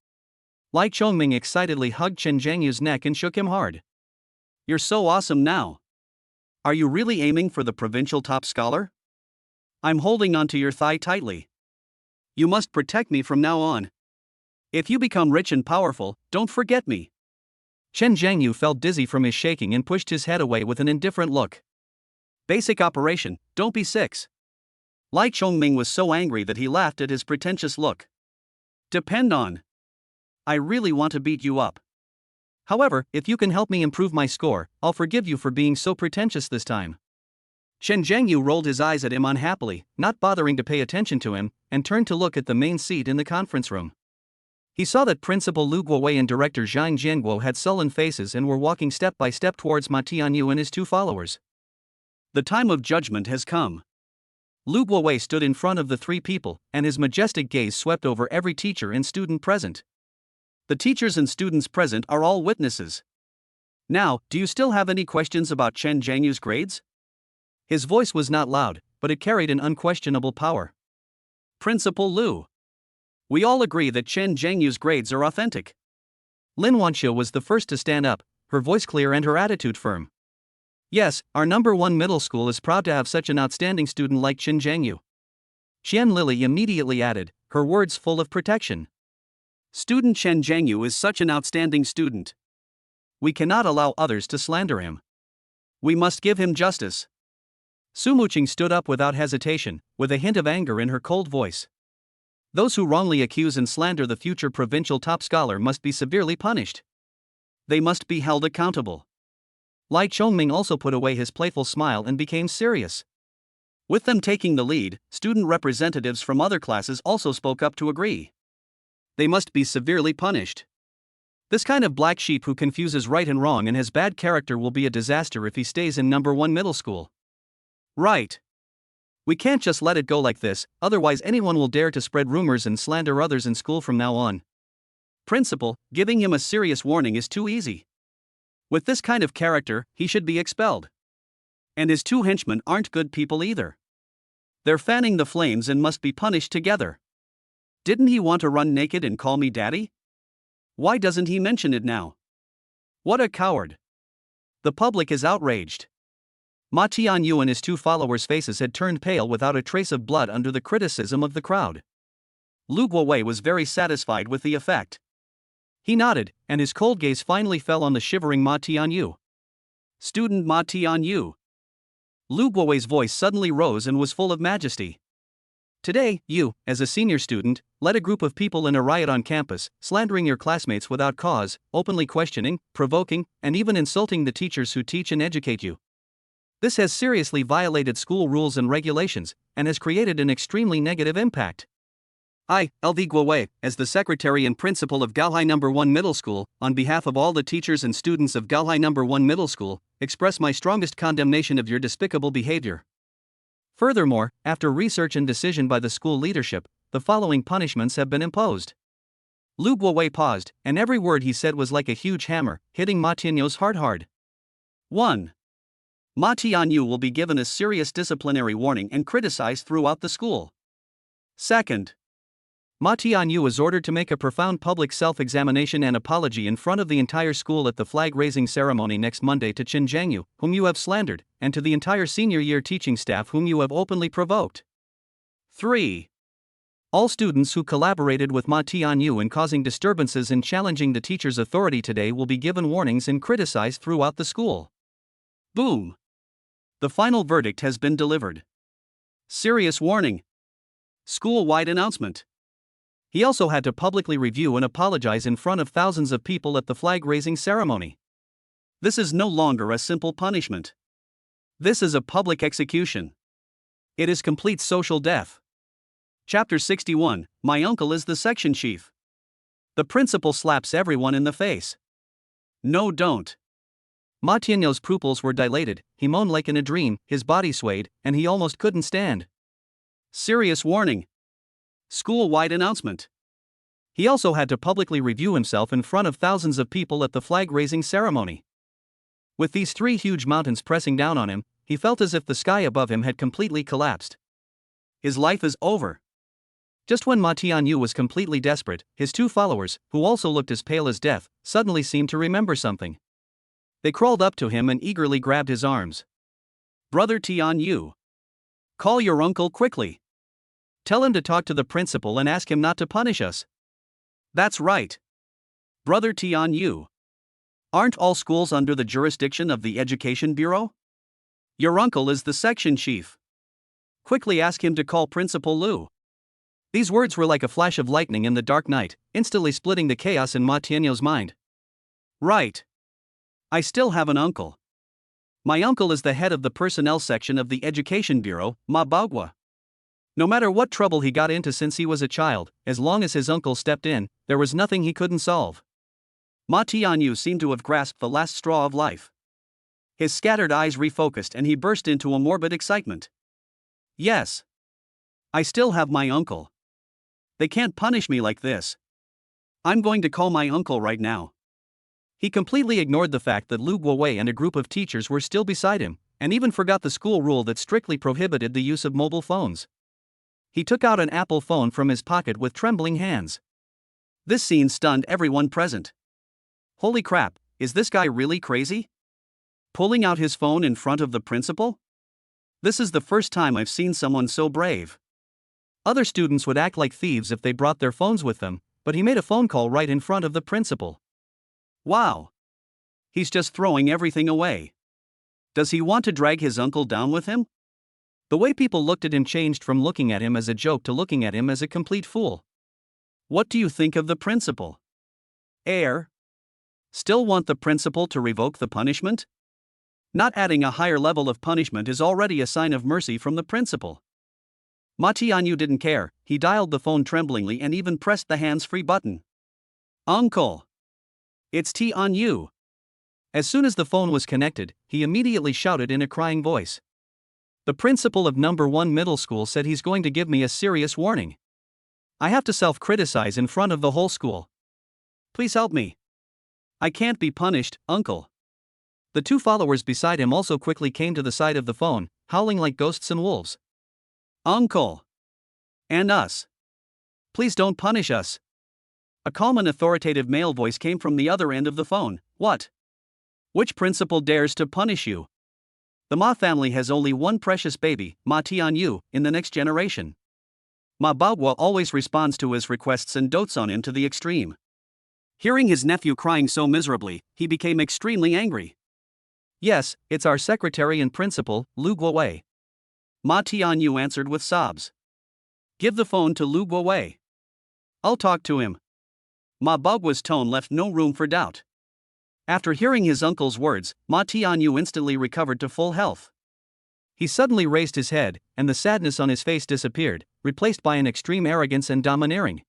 Lai Chongming excitedly hugged Chen Zhengyu's neck and shook him hard. You're so awesome now. Are you really aiming for the provincial top scholar? I'm holding onto your thigh tightly. You must protect me from now on. If you become rich and powerful, don't forget me. Chen Zhengyu felt dizzy from his shaking and pushed his head away with an indifferent look. Basic operation, don't be six. Lai Chongming was so angry that he laughed at his pretentious look. Depend on. I really want to beat you up. However, if you can help me improve my score, I'll forgive you for being so pretentious this time. Chen Zhengyu rolled his eyes at him unhappily, not bothering to pay attention to him, and turned to look at the main seat in the conference room. He saw that Principal Lu Guowei and Director Zhang Jianguo had sullen faces and were walking step by step towards Ma Tianyu and his two followers. The time of judgment has come. Lu Guowei stood in front of the three people, and his majestic gaze swept over every teacher and student present. The teachers and students present are all witnesses. Now, do you still have any questions about Chen Zhengyu's grades? His voice was not loud, but it carried an unquestionable power. Principal Lu. We all agree that Chen Zhengyu's grades are authentic. Lin Wanqiu was the first to stand up, her voice clear and her attitude firm. Yes, our #1 middle school is proud to have such an outstanding student like Chen Zhengyu. Qian Lily immediately added, her words full of protection. Student Chen Zhengyu is such an outstanding student. We cannot allow others to slander him. We must give him justice. Su Muqing stood up without hesitation, with a hint of anger in her cold voice. Those who wrongly accuse and slander the future provincial top scholar must be severely punished. They must be held accountable. Lai Chongming also put away his playful smile and became serious. With them taking the lead, student representatives from other classes also spoke up to agree. They must be severely punished. This kind of black sheep who confuses right and wrong and has bad character will be a disaster if he stays in number 1 middle school. Right. We can't just let it go like this, otherwise anyone will dare to spread rumors and slander others in school from now on. Principal, giving him a serious warning is too easy. With this kind of character, he should be expelled. And his 2 henchmen aren't good people either. They're fanning the flames and must be punished together. Didn't he want to run naked and call me daddy? Why doesn't he mention it now? What a coward. The public is outraged. Ma Tianyu and his 2 followers' faces had turned pale without a trace of blood under the criticism of the crowd. Lu Guowei was very satisfied with the effect. He nodded, and his cold gaze finally fell on the shivering Ma Tianyu. Student Ma Tianyu. Lu Guowei's voice suddenly rose and was full of majesty. Today, you, as a senior student, led a group of people in a riot on campus, slandering your classmates without cause, openly questioning, provoking, and even insulting the teachers who teach and educate you. This has seriously violated school rules and regulations, and has created an extremely negative impact. I, LV Guowei, as the secretary and principal of Gaohai No. 1 Middle School, on behalf of all the teachers and students of Gaohai No. 1 Middle School, express my strongest condemnation of your despicable behavior. Furthermore, after research and decision by the school leadership, the following punishments have been imposed. Lu Guowei paused, and every word he said was like a huge hammer, hitting Ma Tianyu's heart hard. 1. Ma Tianyu will be given a serious disciplinary warning and criticized throughout the school. 2. Ma Tianyu is ordered to make a profound public self-examination and apology in front of the entire school at the flag-raising ceremony next Monday to Chen Zhengyu, whom you have slandered, and to the entire senior year teaching staff whom you have openly provoked. 3. All students who collaborated with Ma Tianyu in causing disturbances and challenging the teacher's authority today will be given warnings and criticized throughout the school. Boom! The final verdict has been delivered. Serious warning. School-wide announcement. He also had to publicly review and apologize in front of thousands of people at the flag-raising ceremony. This is no longer a simple punishment. This is a public execution. It is complete social death. Chapter 61, My uncle is the section chief. The principal slaps everyone in the face. No, don't. Ma Tianyu's pupils were dilated, he moaned like in a dream, his body swayed, and he almost couldn't stand. Serious warning. School-wide announcement. He also had to publicly review himself in front of thousands of people at the flag-raising ceremony. With these 3 huge mountains pressing down on him, he felt as if the sky above him had completely collapsed. His life is over. Just when Ma Tianyu was completely desperate, his 2 followers, who also looked as pale as death, suddenly seemed to remember something. They crawled up to him and eagerly grabbed his arms. Brother Tianyu. Call your uncle quickly. Tell him to talk to the principal and ask him not to punish us. That's right. Brother Tianyu. Aren't all schools under the jurisdiction of the Education Bureau? Your uncle is the section chief. Quickly ask him to call Principal Lu. These words were like a flash of lightning in the dark night, instantly splitting the chaos in Ma Tianyu's mind. Right. I still have an uncle. My uncle is the head of the personnel section of the Education Bureau, Ma Baogua. No matter what trouble he got into since he was a child, as long as his uncle stepped in, there was nothing he couldn't solve. Ma Tianyu seemed to have grasped the last straw of life. His scattered eyes refocused and he burst into a morbid excitement. Yes. I still have my uncle. They can't punish me like this. I'm going to call my uncle right now. He completely ignored the fact that Lu Guowei and a group of teachers were still beside him, and even forgot the school rule that strictly prohibited the use of mobile phones. He took out an Apple phone from his pocket with trembling hands. This scene stunned everyone present. Holy crap, is this guy really crazy? Pulling out his phone in front of the principal? This is the first time I've seen someone so brave. Other students would act like thieves if they brought their phones with them, but he made a phone call right in front of the principal. Wow! He's just throwing everything away. Does he want to drag his uncle down with him? The way people looked at him changed from looking at him as a joke to looking at him as a complete fool. What do you think of the principal? Heir? Still want the principal to revoke the punishment? Not adding a higher level of punishment is already a sign of mercy from the principal. Ma Tianyu didn't care. He dialed the phone tremblingly and even pressed the hands-free button. Uncle! It's Tianyu! As soon as the phone was connected, he immediately shouted in a crying voice. The principal of number 1 middle school said he's going to give me a serious warning. I have to self-criticize in front of the whole school. Please help me. I can't be punished, uncle. The two followers beside him also quickly came to the side of the phone, howling like ghosts and wolves. Uncle! And us! Please don't punish us! A calm and authoritative male voice came from the other end of the phone. What? Which principal dares to punish you? The Ma family has only one precious baby, Ma Tianyu, in the next generation. Ma Baoguo always responds to his requests and dotes on him to the extreme. Hearing his nephew crying so miserably, he became extremely angry. Yes, it's our secretary and principal, Lu Guowei. Ma Tianyu answered with sobs. Give the phone to Lu Guowei. I'll talk to him. Ma Baoguo's tone left no room for doubt. After hearing his uncle's words, Ma Tianyu instantly recovered to full health. He suddenly raised his head, and the sadness on his face disappeared, replaced by an extreme arrogance and domineering.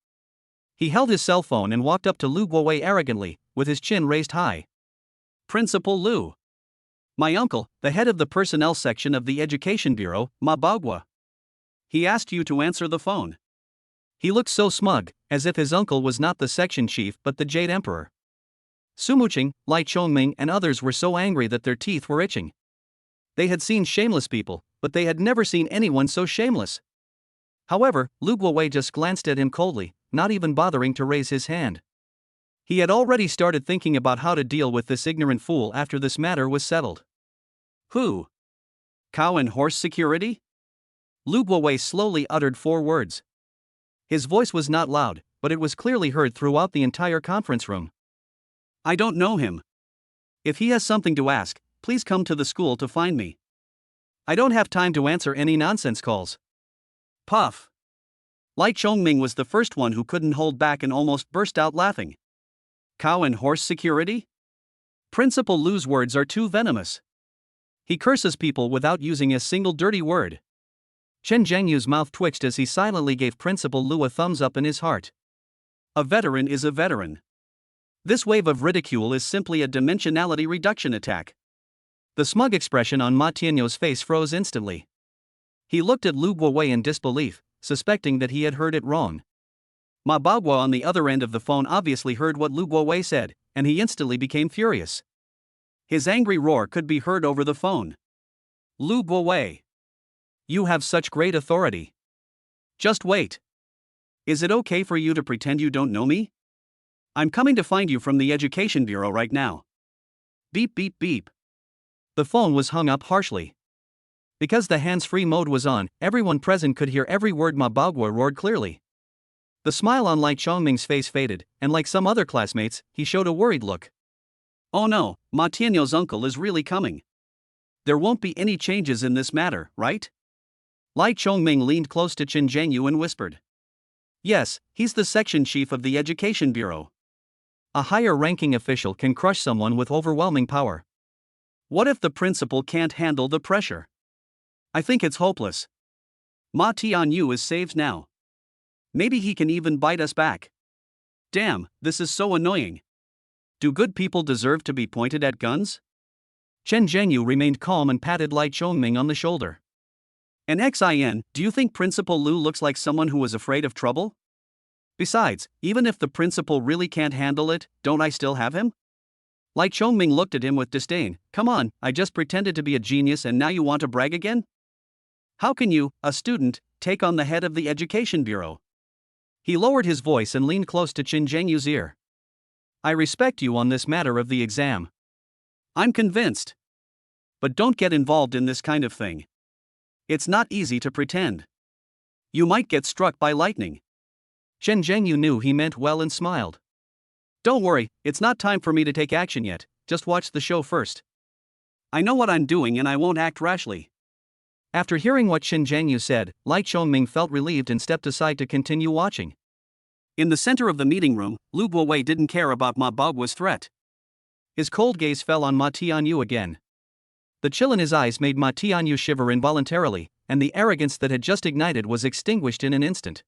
He held his cell phone and walked up to Lu Guowei arrogantly, with his chin raised high. Principal Lu. My uncle, the head of the personnel section of the Education Bureau, Ma Baoguo. He asked you to answer the phone. He looked so smug, as if his uncle was not the section chief but the Jade Emperor. Sumuching, Lai Chongming and others were so angry that their teeth were itching. They had seen shameless people, but they had never seen anyone so shameless. However, Lu Guowei just glanced at him coldly, not even bothering to raise his hand. He had already started thinking about how to deal with this ignorant fool after this matter was settled. Who? Cow and horse security? Lu Guowei slowly uttered 4 words. His voice was not loud, but it was clearly heard throughout the entire conference room. I don't know him. If he has something to ask, please come to the school to find me. I don't have time to answer any nonsense calls. Puff. Lai Chongming was the first one who couldn't hold back and almost burst out laughing. Cow and horse security? Principal Lu's words are too venomous. He curses people without using a single dirty word. Chen Zhengyu's mouth twitched as he silently gave Principal Lu a thumbs up in his heart. A veteran is a veteran. This wave of ridicule is simply a dimensionality reduction attack. The smug expression on Ma Tianyu's face froze instantly. He looked at Lu Guowei in disbelief, suspecting that he had heard it wrong. Ma Baoguo on the other end of the phone obviously heard what Lu Guowei said, and he instantly became furious. His angry roar could be heard over the phone. Lu Guowei. You have such great authority. Just wait. Is it okay for you to pretend you don't know me? I'm coming to find you from the Education Bureau right now. Beep beep beep. The phone was hung up harshly. Because the hands-free mode was on, everyone present could hear every word Ma Baoguo roared clearly. The smile on Lai Chongming's face faded, and like some other classmates, he showed a worried look. Oh no, Ma Tianyu's uncle is really coming. There won't be any changes in this matter, right? Lai Chongming leaned close to Chen Zhenyu and whispered. Yes, he's the section chief of the Education Bureau. A higher-ranking official can crush someone with overwhelming power. What if the principal can't handle the pressure? I think it's hopeless. Ma Tianyu is saved now. Maybe he can even bite us back. Damn, this is so annoying. Do good people deserve to be pointed at guns? Chen Zhenyu remained calm and patted Lai Chongming on the shoulder. And XIN, do you think Principal Lu looks like someone who was afraid of trouble? Besides, even if the principal really can't handle it, don't I still have him? Lai Chongming looked at him with disdain. Come on, I just pretended to be a genius and now you want to brag again? How can you, a student, take on the head of the Education Bureau? He lowered his voice and leaned close to Chen Zhengyu's ear. I respect you on this matter of the exam. I'm convinced. But don't get involved in this kind of thing. It's not easy to pretend. You might get struck by lightning. Chen Zhengyu knew he meant well and smiled. Don't worry, it's not time for me to take action yet, just watch the show first. I know what I'm doing and I won't act rashly. After hearing what Chen Zhengyu said, Lai Chongming felt relieved and stepped aside to continue watching. In the center of the meeting room, Lu Guowei didn't care about Ma Baoguo's threat. His cold gaze fell on Ma Tianyu again. The chill in his eyes made Ma Tianyu shiver involuntarily, and the arrogance that had just ignited was extinguished in an instant.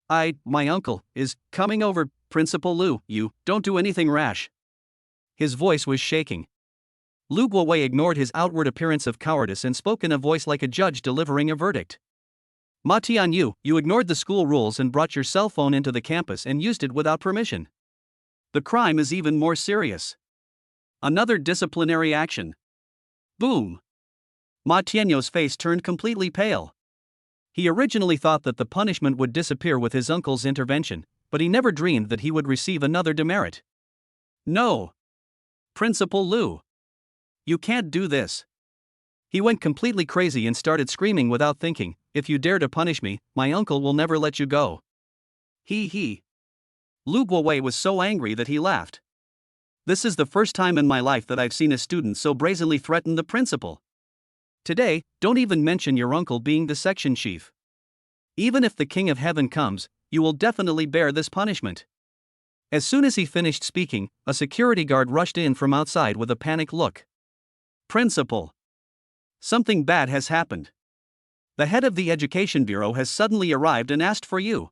My uncle, is coming over, Principal Lu, you don't do anything rash. His voice was shaking. Lu Guowei ignored his outward appearance of cowardice and spoke in a voice like a judge delivering a verdict. Ma Tianyu, you ignored the school rules and brought your cell phone into the campus and used it without permission. The crime is even more serious. Another disciplinary action. Boom. Ma Tianyu's face turned completely pale. He originally thought that the punishment would disappear with his uncle's intervention, but he never dreamed that he would receive another demerit. No. Principal Lu. You can't do this. He went completely crazy and started screaming without thinking, if you dare to punish me, my uncle will never let you go. He. Lu Guowei was so angry that he laughed. This is the first time in my life that I've seen a student so brazenly threaten the principal. Today, don't even mention your uncle being the section chief. Even if the King of Heaven comes, you will definitely bear this punishment. As soon as he finished speaking, a security guard rushed in from outside with a panicked look. Principal. Something bad has happened. The head of the Education Bureau has suddenly arrived and asked for you.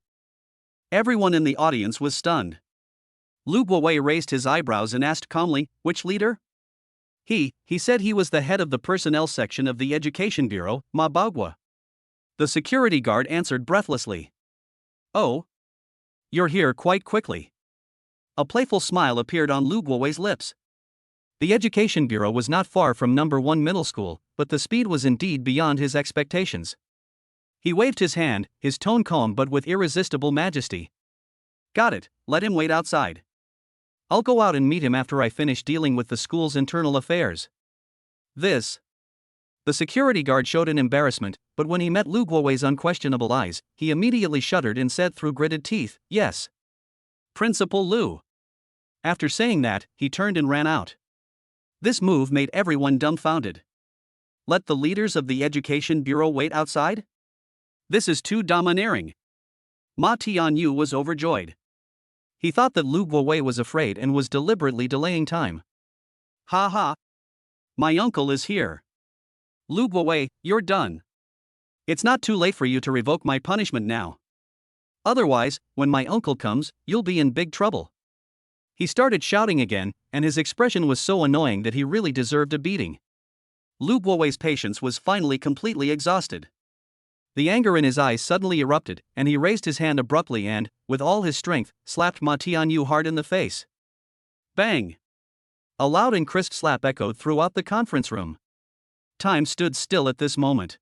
Everyone in the audience was stunned. Lu Guowei raised his eyebrows and asked calmly, which leader? He said he was the head of the personnel section of the Education Bureau, Ma Baoguo. The security guard answered breathlessly. Oh? You're here quite quickly. A playful smile appeared on Lu Guowei's lips. The Education Bureau was not far from number 1 middle school, but the speed was indeed beyond his expectations. He waved his hand, his tone calm but with irresistible majesty. Got it, let him wait outside. I'll go out and meet him after I finish dealing with the school's internal affairs. The security guard showed an embarrassment, but when he met Lu Guowei's unquestionable eyes, he immediately shuddered and said through gritted teeth, yes. Principal Lu. After saying that, he turned and ran out. This move made everyone dumbfounded. Let the leaders of the Education Bureau wait outside? This is too domineering. Ma Tianyu was overjoyed. He thought that Lu Guowei was afraid and was deliberately delaying time. Ha ha. My uncle is here. Lu Guowei, you're done. It's not too late for you to revoke my punishment now. Otherwise, when my uncle comes, you'll be in big trouble. He started shouting again, and his expression was so annoying that he really deserved a beating. Lu Guowei's patience was finally completely exhausted. The anger in his eyes suddenly erupted, and he raised his hand abruptly and, with all his strength, slapped Ma Tianyu hard in the face. Bang! A loud and crisp slap echoed throughout the conference room. Time stood still at this moment.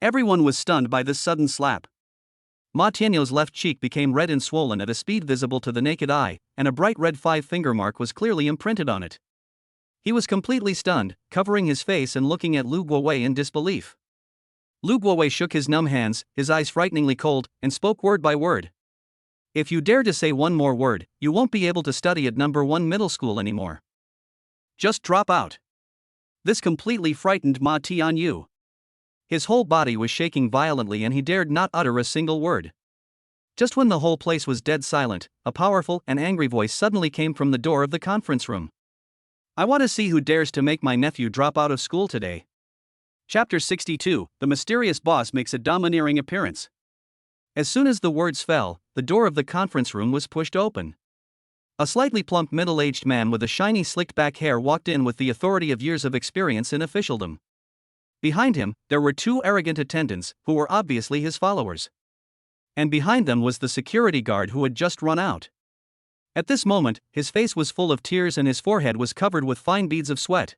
Everyone was stunned by this sudden slap. Ma Tianyu's left cheek became red and swollen at a speed visible to the naked eye, and a bright red 5-finger mark was clearly imprinted on it. He was completely stunned, covering his face and looking at Lu Guowei in disbelief. Lu Guowei shook his numb hands, his eyes frighteningly cold, and spoke word by word. If you dare to say one more word, you won't be able to study at number 1 middle school anymore. Just drop out. This completely frightened Ma Tianyu. His whole body was shaking violently and he dared not utter a single word. Just when the whole place was dead silent, a powerful and angry voice suddenly came from the door of the conference room. I want to see who dares to make my nephew drop out of school today. Chapter 62, The Mysterious Boss Makes a Domineering Appearance. As soon as the words fell, the door of the conference room was pushed open. A slightly plump middle-aged man with a shiny slicked-back hair walked in with the authority of years of experience in officialdom. Behind him, there were 2 arrogant attendants, who were obviously his followers. And behind them was the security guard who had just run out. At this moment, his face was full of tears and his forehead was covered with fine beads of sweat.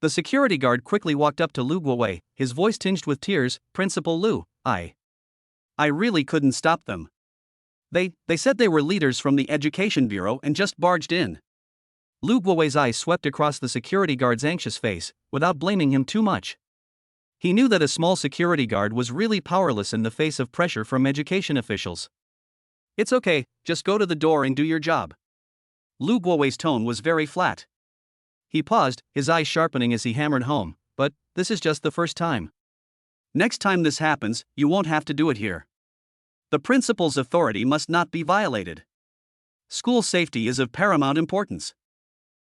The security guard quickly walked up to Lu Guowei, his voice tinged with tears, Principal Lu, I really couldn't stop them. They said they were leaders from the Education Bureau and just barged in. Lu Guowei's eyes swept across the security guard's anxious face, without blaming him too much. He knew that a small security guard was really powerless in the face of pressure from education officials. It's okay, just go to the door and do your job. Lu Guowei's tone was very flat. He paused, his eyes sharpening as he hammered home, but this is just the first time. Next time this happens, you won't have to do it here. The principal's authority must not be violated. School safety is of paramount importance.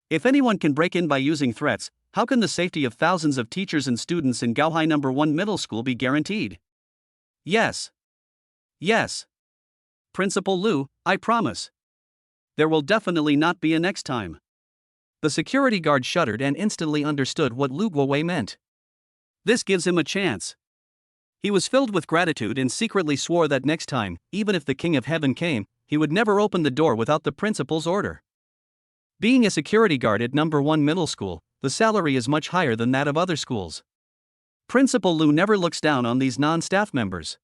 If anyone can break in by using threats, how can the safety of thousands of teachers and students in Gaohai No. 1 Middle School be guaranteed? Yes. Yes. Principal Lu, I promise. There will definitely not be a next time. The security guard shuddered and instantly understood what Lu Guowei meant. This gives him a chance. He was filled with gratitude and secretly swore that next time, even if the King of Heaven came, he would never open the door without the principal's order. Being a security guard at No. 1 Middle School, the salary is much higher than that of other schools. Principal Lu never looks down on these non-staff members.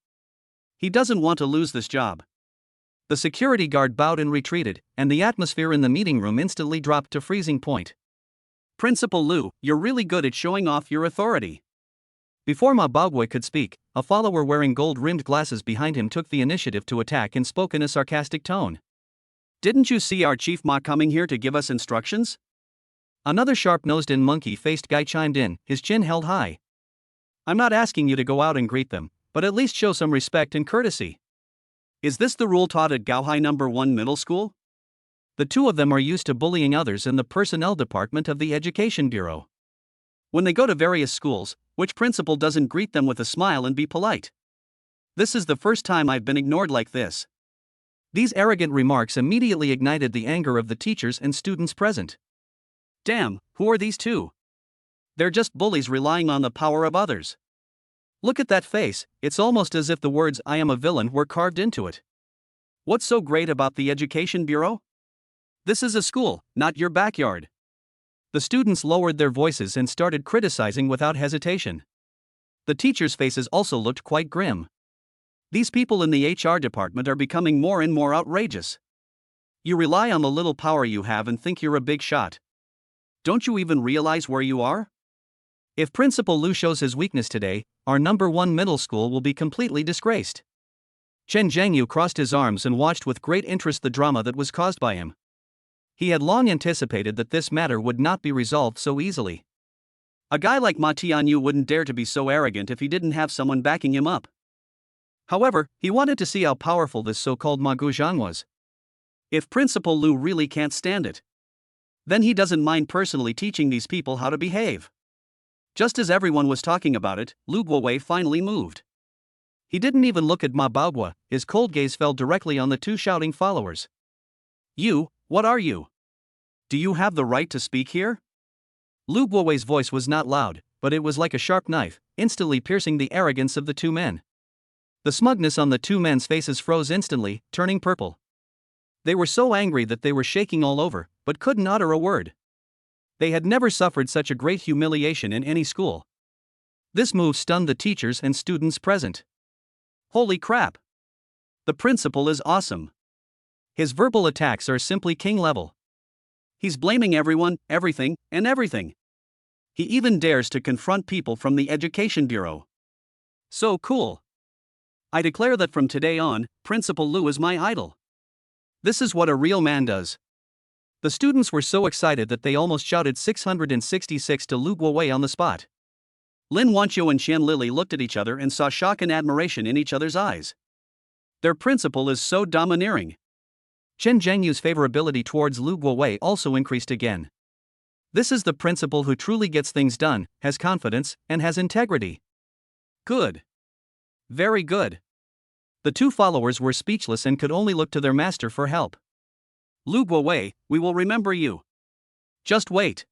He doesn't want to lose this job. The security guard bowed and retreated, and the atmosphere in the meeting room instantly dropped to freezing point. Principal Lu, you're really good at showing off your authority. Before Ma Baogui could speak, a follower wearing gold-rimmed glasses behind him took the initiative to attack and spoke in a sarcastic tone. Didn't you see our Chief Ma coming here to give us instructions? Another sharp-nosed and monkey-faced guy chimed in, his chin held high. I'm not asking you to go out and greet them, but at least show some respect and courtesy. Is this the rule taught at Gaohai No. 1 Middle School? The two of them are used to bullying others in the personnel department of the Education Bureau. When they go to various schools, which principal doesn't greet them with a smile and be polite? This is the first time I've been ignored like this. These arrogant remarks immediately ignited the anger of the teachers and students present. Damn, who are these two? They're just bullies relying on the power of others. Look at that face, it's almost as if the words "I am a villain" were carved into it. What's so great about the Education Bureau? This is a school, not your backyard. The students lowered their voices and started criticizing without hesitation. The teachers' faces also looked quite grim. These people in the HR department are becoming more and more outrageous. You rely on the little power you have and think you're a big shot. Don't you even realize where you are? If Principal Lu shows his weakness today, our No. 1 Middle School will be completely disgraced. Chen Zhengyu crossed his arms and watched with great interest the drama that was caused by him. He had long anticipated that this matter would not be resolved so easily. A guy like Ma Tianyu wouldn't dare to be so arrogant if he didn't have someone backing him up. However, he wanted to see how powerful this so-called Ma Guzhang was. If Principal Lu really can't stand it, then he doesn't mind personally teaching these people how to behave. Just as everyone was talking about it, Lu Guowei finally moved. He didn't even look at Ma Baogui, his cold gaze fell directly on the two shouting followers. You, what are you? Do you have the right to speak here? Lu Guowei's voice was not loud, but it was like a sharp knife, instantly piercing the arrogance of the two men. The smugness on the two men's faces froze instantly, turning purple. They were so angry that they were shaking all over, but couldn't utter a word. They had never suffered such a great humiliation in any school. This move stunned the teachers and students present. Holy crap! The principal is awesome. His verbal attacks are simply king level. He's blaming everyone, everything, and everything. He even dares to confront people from the Education Bureau. So cool. I declare that from today on, Principal Lu is my idol. This is what a real man does. The students were so excited that they almost shouted 666 to Lu Guowei on the spot. Lin Wanqiu and Xian Lili looked at each other and saw shock and admiration in each other's eyes. Their principal is so domineering. Chen Zhengyu's favorability towards Lu Guowei also increased again. This is the principal who truly gets things done, has confidence, and has integrity. Good. Very good. The two followers were speechless and could only look to their master for help. Lu Guowei, we will remember you. Just wait.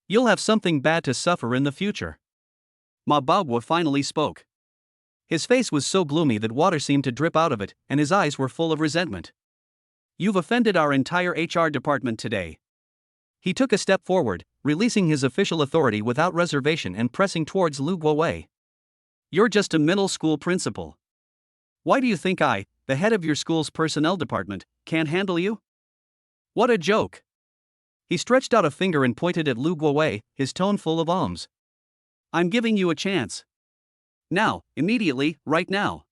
You'll have something bad to suffer in the future. Ma Baogui finally spoke. His face was so gloomy that water seemed to drip out of it, and his eyes were full of resentment. You've offended our entire HR department today. He took a step forward, releasing his official authority without reservation and pressing towards Lu Guowei. You're just a middle school principal. Why do you think I, the head of your school's personnel department, can't handle you? What a joke. He stretched out a finger and pointed at Lu Guowei, his tone full of alms. I'm giving you a chance. Now, immediately, right now.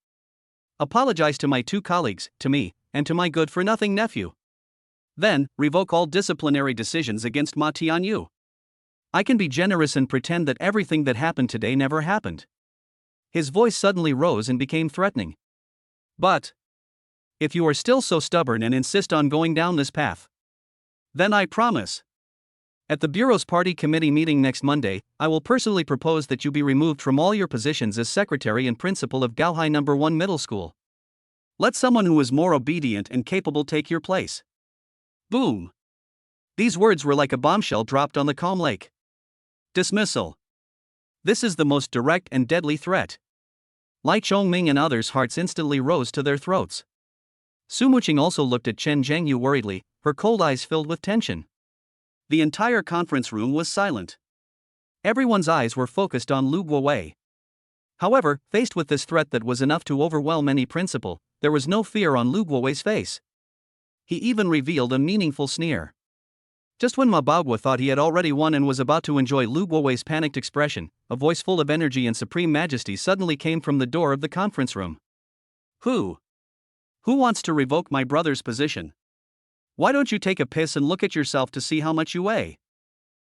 Apologize to my two colleagues, to me, and to my good-for-nothing nephew. Then, revoke all disciplinary decisions against Ma Tianyu. I can be generous and pretend that everything that happened today never happened. His voice suddenly rose and became threatening. But, if you are still so stubborn and insist on going down this path, then I promise. At the Bureau's party committee meeting next Monday, I will personally propose that you be removed from all your positions as secretary and principal of Gaohai No. 1 Middle School. Let someone who is more obedient and capable take your place. Boom. These words were like a bombshell dropped on the calm lake. Dismissal. This is the most direct and deadly threat. Lai Chongming and others' hearts instantly rose to their throats. Su Muqing also looked at Chen Zhengyu worriedly, her cold eyes filled with tension. The entire conference room was silent. Everyone's eyes were focused on Lu Guowei. However, faced with this threat that was enough to overwhelm any principal, there was no fear on Lu Guowei's face. He even revealed a meaningful sneer. Just when Ma Baogua thought he had already won and was about to enjoy Lu Guowei's panicked expression, a voice full of energy and supreme majesty suddenly came from the door of the conference room. Who wants to revoke my brother's position? Why don't you take a piss and look at yourself to see how much you weigh?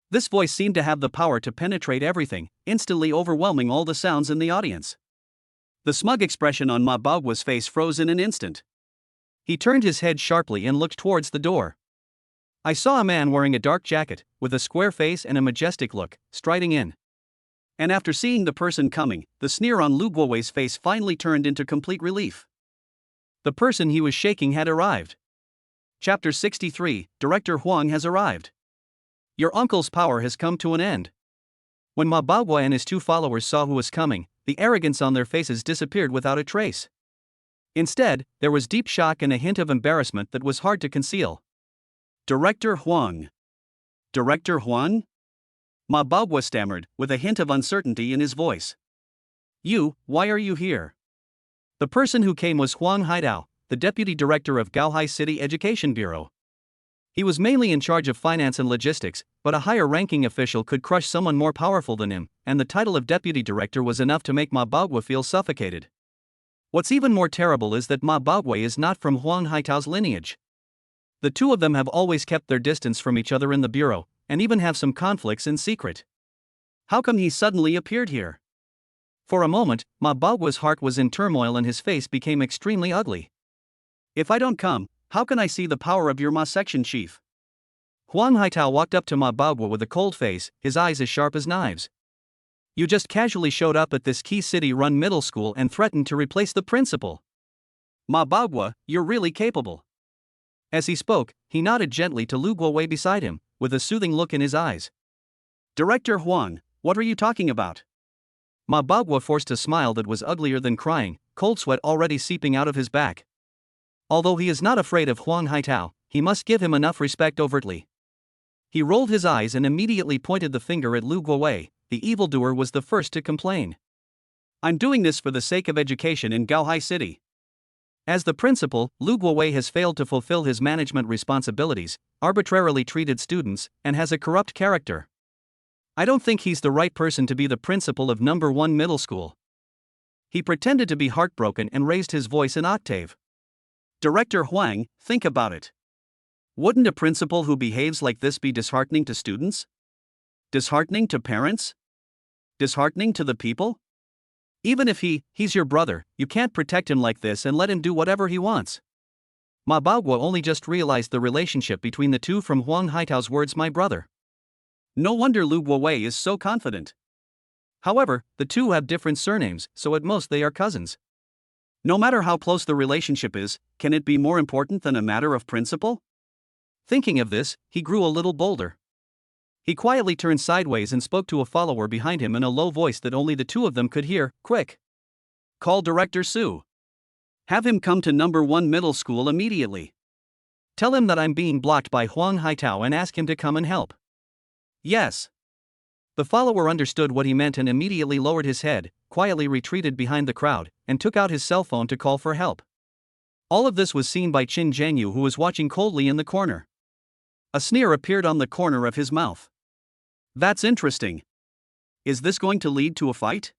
This voice seemed to have the power to penetrate everything, instantly overwhelming all the sounds in the audience. The smug expression on Ma Baogua's face froze in an instant. He turned his head sharply and looked towards the door. I saw a man wearing a dark jacket, with a square face and a majestic look, striding in. And after seeing the person coming, the sneer on Lu Guowei's face finally turned into complete relief. The person he was shaking had arrived. Chapter 63, Director Huang has arrived. Your uncle's power has come to an end. When Ma Baogua and his two followers saw who was coming, the arrogance on their faces disappeared without a trace. Instead, there was deep shock and a hint of embarrassment that was hard to conceal. Director Huang. Director Huang? Ma Baogua stammered, with a hint of uncertainty in his voice. Why are you here? The person who came was Huang Haidao, the deputy director of Gaohai City Education Bureau. He was mainly in charge of finance and logistics, but a higher-ranking official could crush someone more powerful than him, and the title of deputy director was enough to make Ma Baogua feel suffocated. What's even more terrible is that Ma Baogua is not from Huang Haidao's lineage. The two of them have always kept their distance from each other in the bureau, and even have some conflicts in secret. How come he suddenly appeared here? For a moment, Ma Baogua's heart was in turmoil and his face became extremely ugly. If I don't come, how can I see the power of your Ma section chief? Huang Haitao walked up to Ma Baogua with a cold face, his eyes as sharp as knives. You just casually showed up at this key city-run middle school and threatened to replace the principal. Ma Baogua, you're really capable. As he spoke, he nodded gently to Lu Guowei beside him, with a soothing look in his eyes. Director Huang, what are you talking about? Ma Baogua forced a smile that was uglier than crying, cold sweat already seeping out of his back. Although he is not afraid of Huang Haitao, he must give him enough respect overtly. He rolled his eyes and immediately pointed the finger at Lu Guowei. The evildoer was the first to complain. I'm doing this for the sake of education in Gaohai City. As the principal, Lu Guowei has failed to fulfill his management responsibilities, arbitrarily treated students, and has a corrupt character. I don't think he's the right person to be the principal of No. 1 Middle School. He pretended to be heartbroken and raised his voice an octave. Director Huang, think about it. Wouldn't a principal who behaves like this be disheartening to students? Disheartening to parents? Disheartening to the people? Even if he's your brother, you can't protect him like this and let him do whatever he wants. Ma Baogua only just realized the relationship between the two from Huang Haitao's words my brother. No wonder Lu Guowei is so confident. However, the two have different surnames, so at most they are cousins. No matter how close the relationship is, can it be more important than a matter of principle? Thinking of this, he grew a little bolder. He quietly turned sideways and spoke to a follower behind him in a low voice that only the two of them could hear. Quick! Call Director Su. Have him come to No. 1 Middle School immediately. Tell him that I'm being blocked by Huang Haitao and ask him to come and help. Yes. The follower understood what he meant and immediately lowered his head, quietly retreated behind the crowd, and took out his cell phone to call for help. All of this was seen by Chen Zhengyu, who was watching coldly in the corner. A sneer appeared on the corner of his mouth. That's interesting. Is this going to lead to a fight?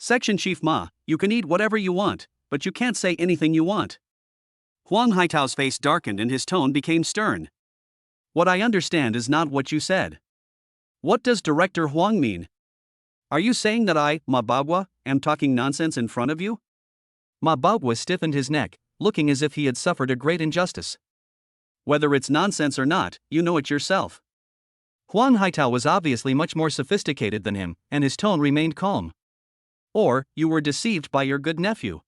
Section Chief Ma, you can eat whatever you want, but you can't say anything you want. Huang Haitao's face darkened and his tone became stern. What I understand is not what you said. What does Director Huang mean? Are you saying that I, Ma Bagua, am talking nonsense in front of you? Ma Bagua stiffened his neck, looking as if he had suffered a great injustice. Whether it's nonsense or not, you know it yourself. Huang Haitao was obviously much more sophisticated than him, and his tone remained calm. Or, you were deceived by your good nephew.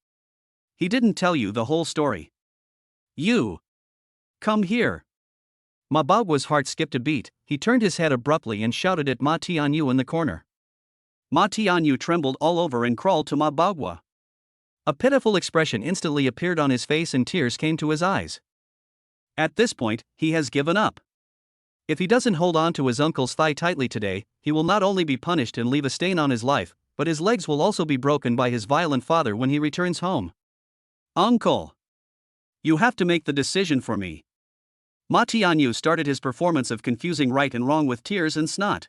He didn't tell you the whole story. You. Come here. Ma Bagua's heart skipped a beat. He turned his head abruptly and shouted at Ma Tianyu in the corner. Ma Tianyu trembled all over and crawled to Ma Bagua. A pitiful expression instantly appeared on his face and tears came to his eyes. At this point, he has given up. If he doesn't hold on to his uncle's thigh tightly today, he will not only be punished and leave a stain on his life, but his legs will also be broken by his violent father when he returns home. Uncle. You have to make the decision for me. Ma Tianyu started his performance of confusing right and wrong with tears and snot.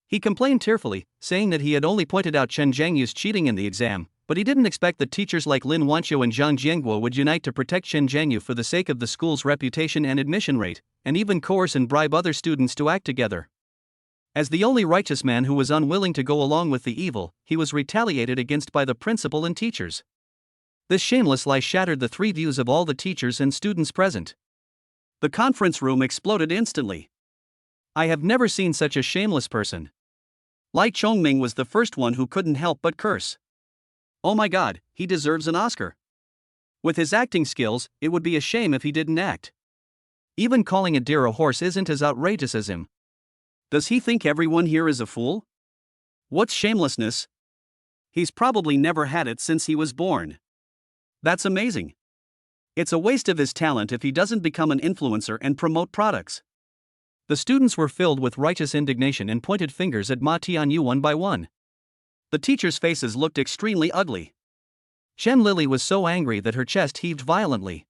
He complained tearfully, saying that he had only pointed out Chen Zhengyu's cheating in the exam, but he didn't expect that teachers like Lin Wanqiu and Zhang Jianguo would unite to protect Chen Zhengyu for the sake of the school's reputation and admission rate, and even coerce and bribe other students to act together. As the only righteous man who was unwilling to go along with the evil, he was retaliated against by the principal and teachers. This shameless lie shattered the three views of all the teachers and students present. The conference room exploded instantly. I have never seen such a shameless person. Lai Chongming was the first one who couldn't help but curse. Oh my god, he deserves an Oscar. With his acting skills, it would be a shame if he didn't act. Even calling a deer a horse isn't as outrageous as him. Does he think everyone here is a fool? What's shamelessness? He's probably never had it since he was born. That's amazing. It's a waste of his talent if he doesn't become an influencer and promote products. The students were filled with righteous indignation and pointed fingers at Ma Tianyu one by one. The teachers' faces looked extremely ugly. Shen Lily was so angry that her chest heaved violently.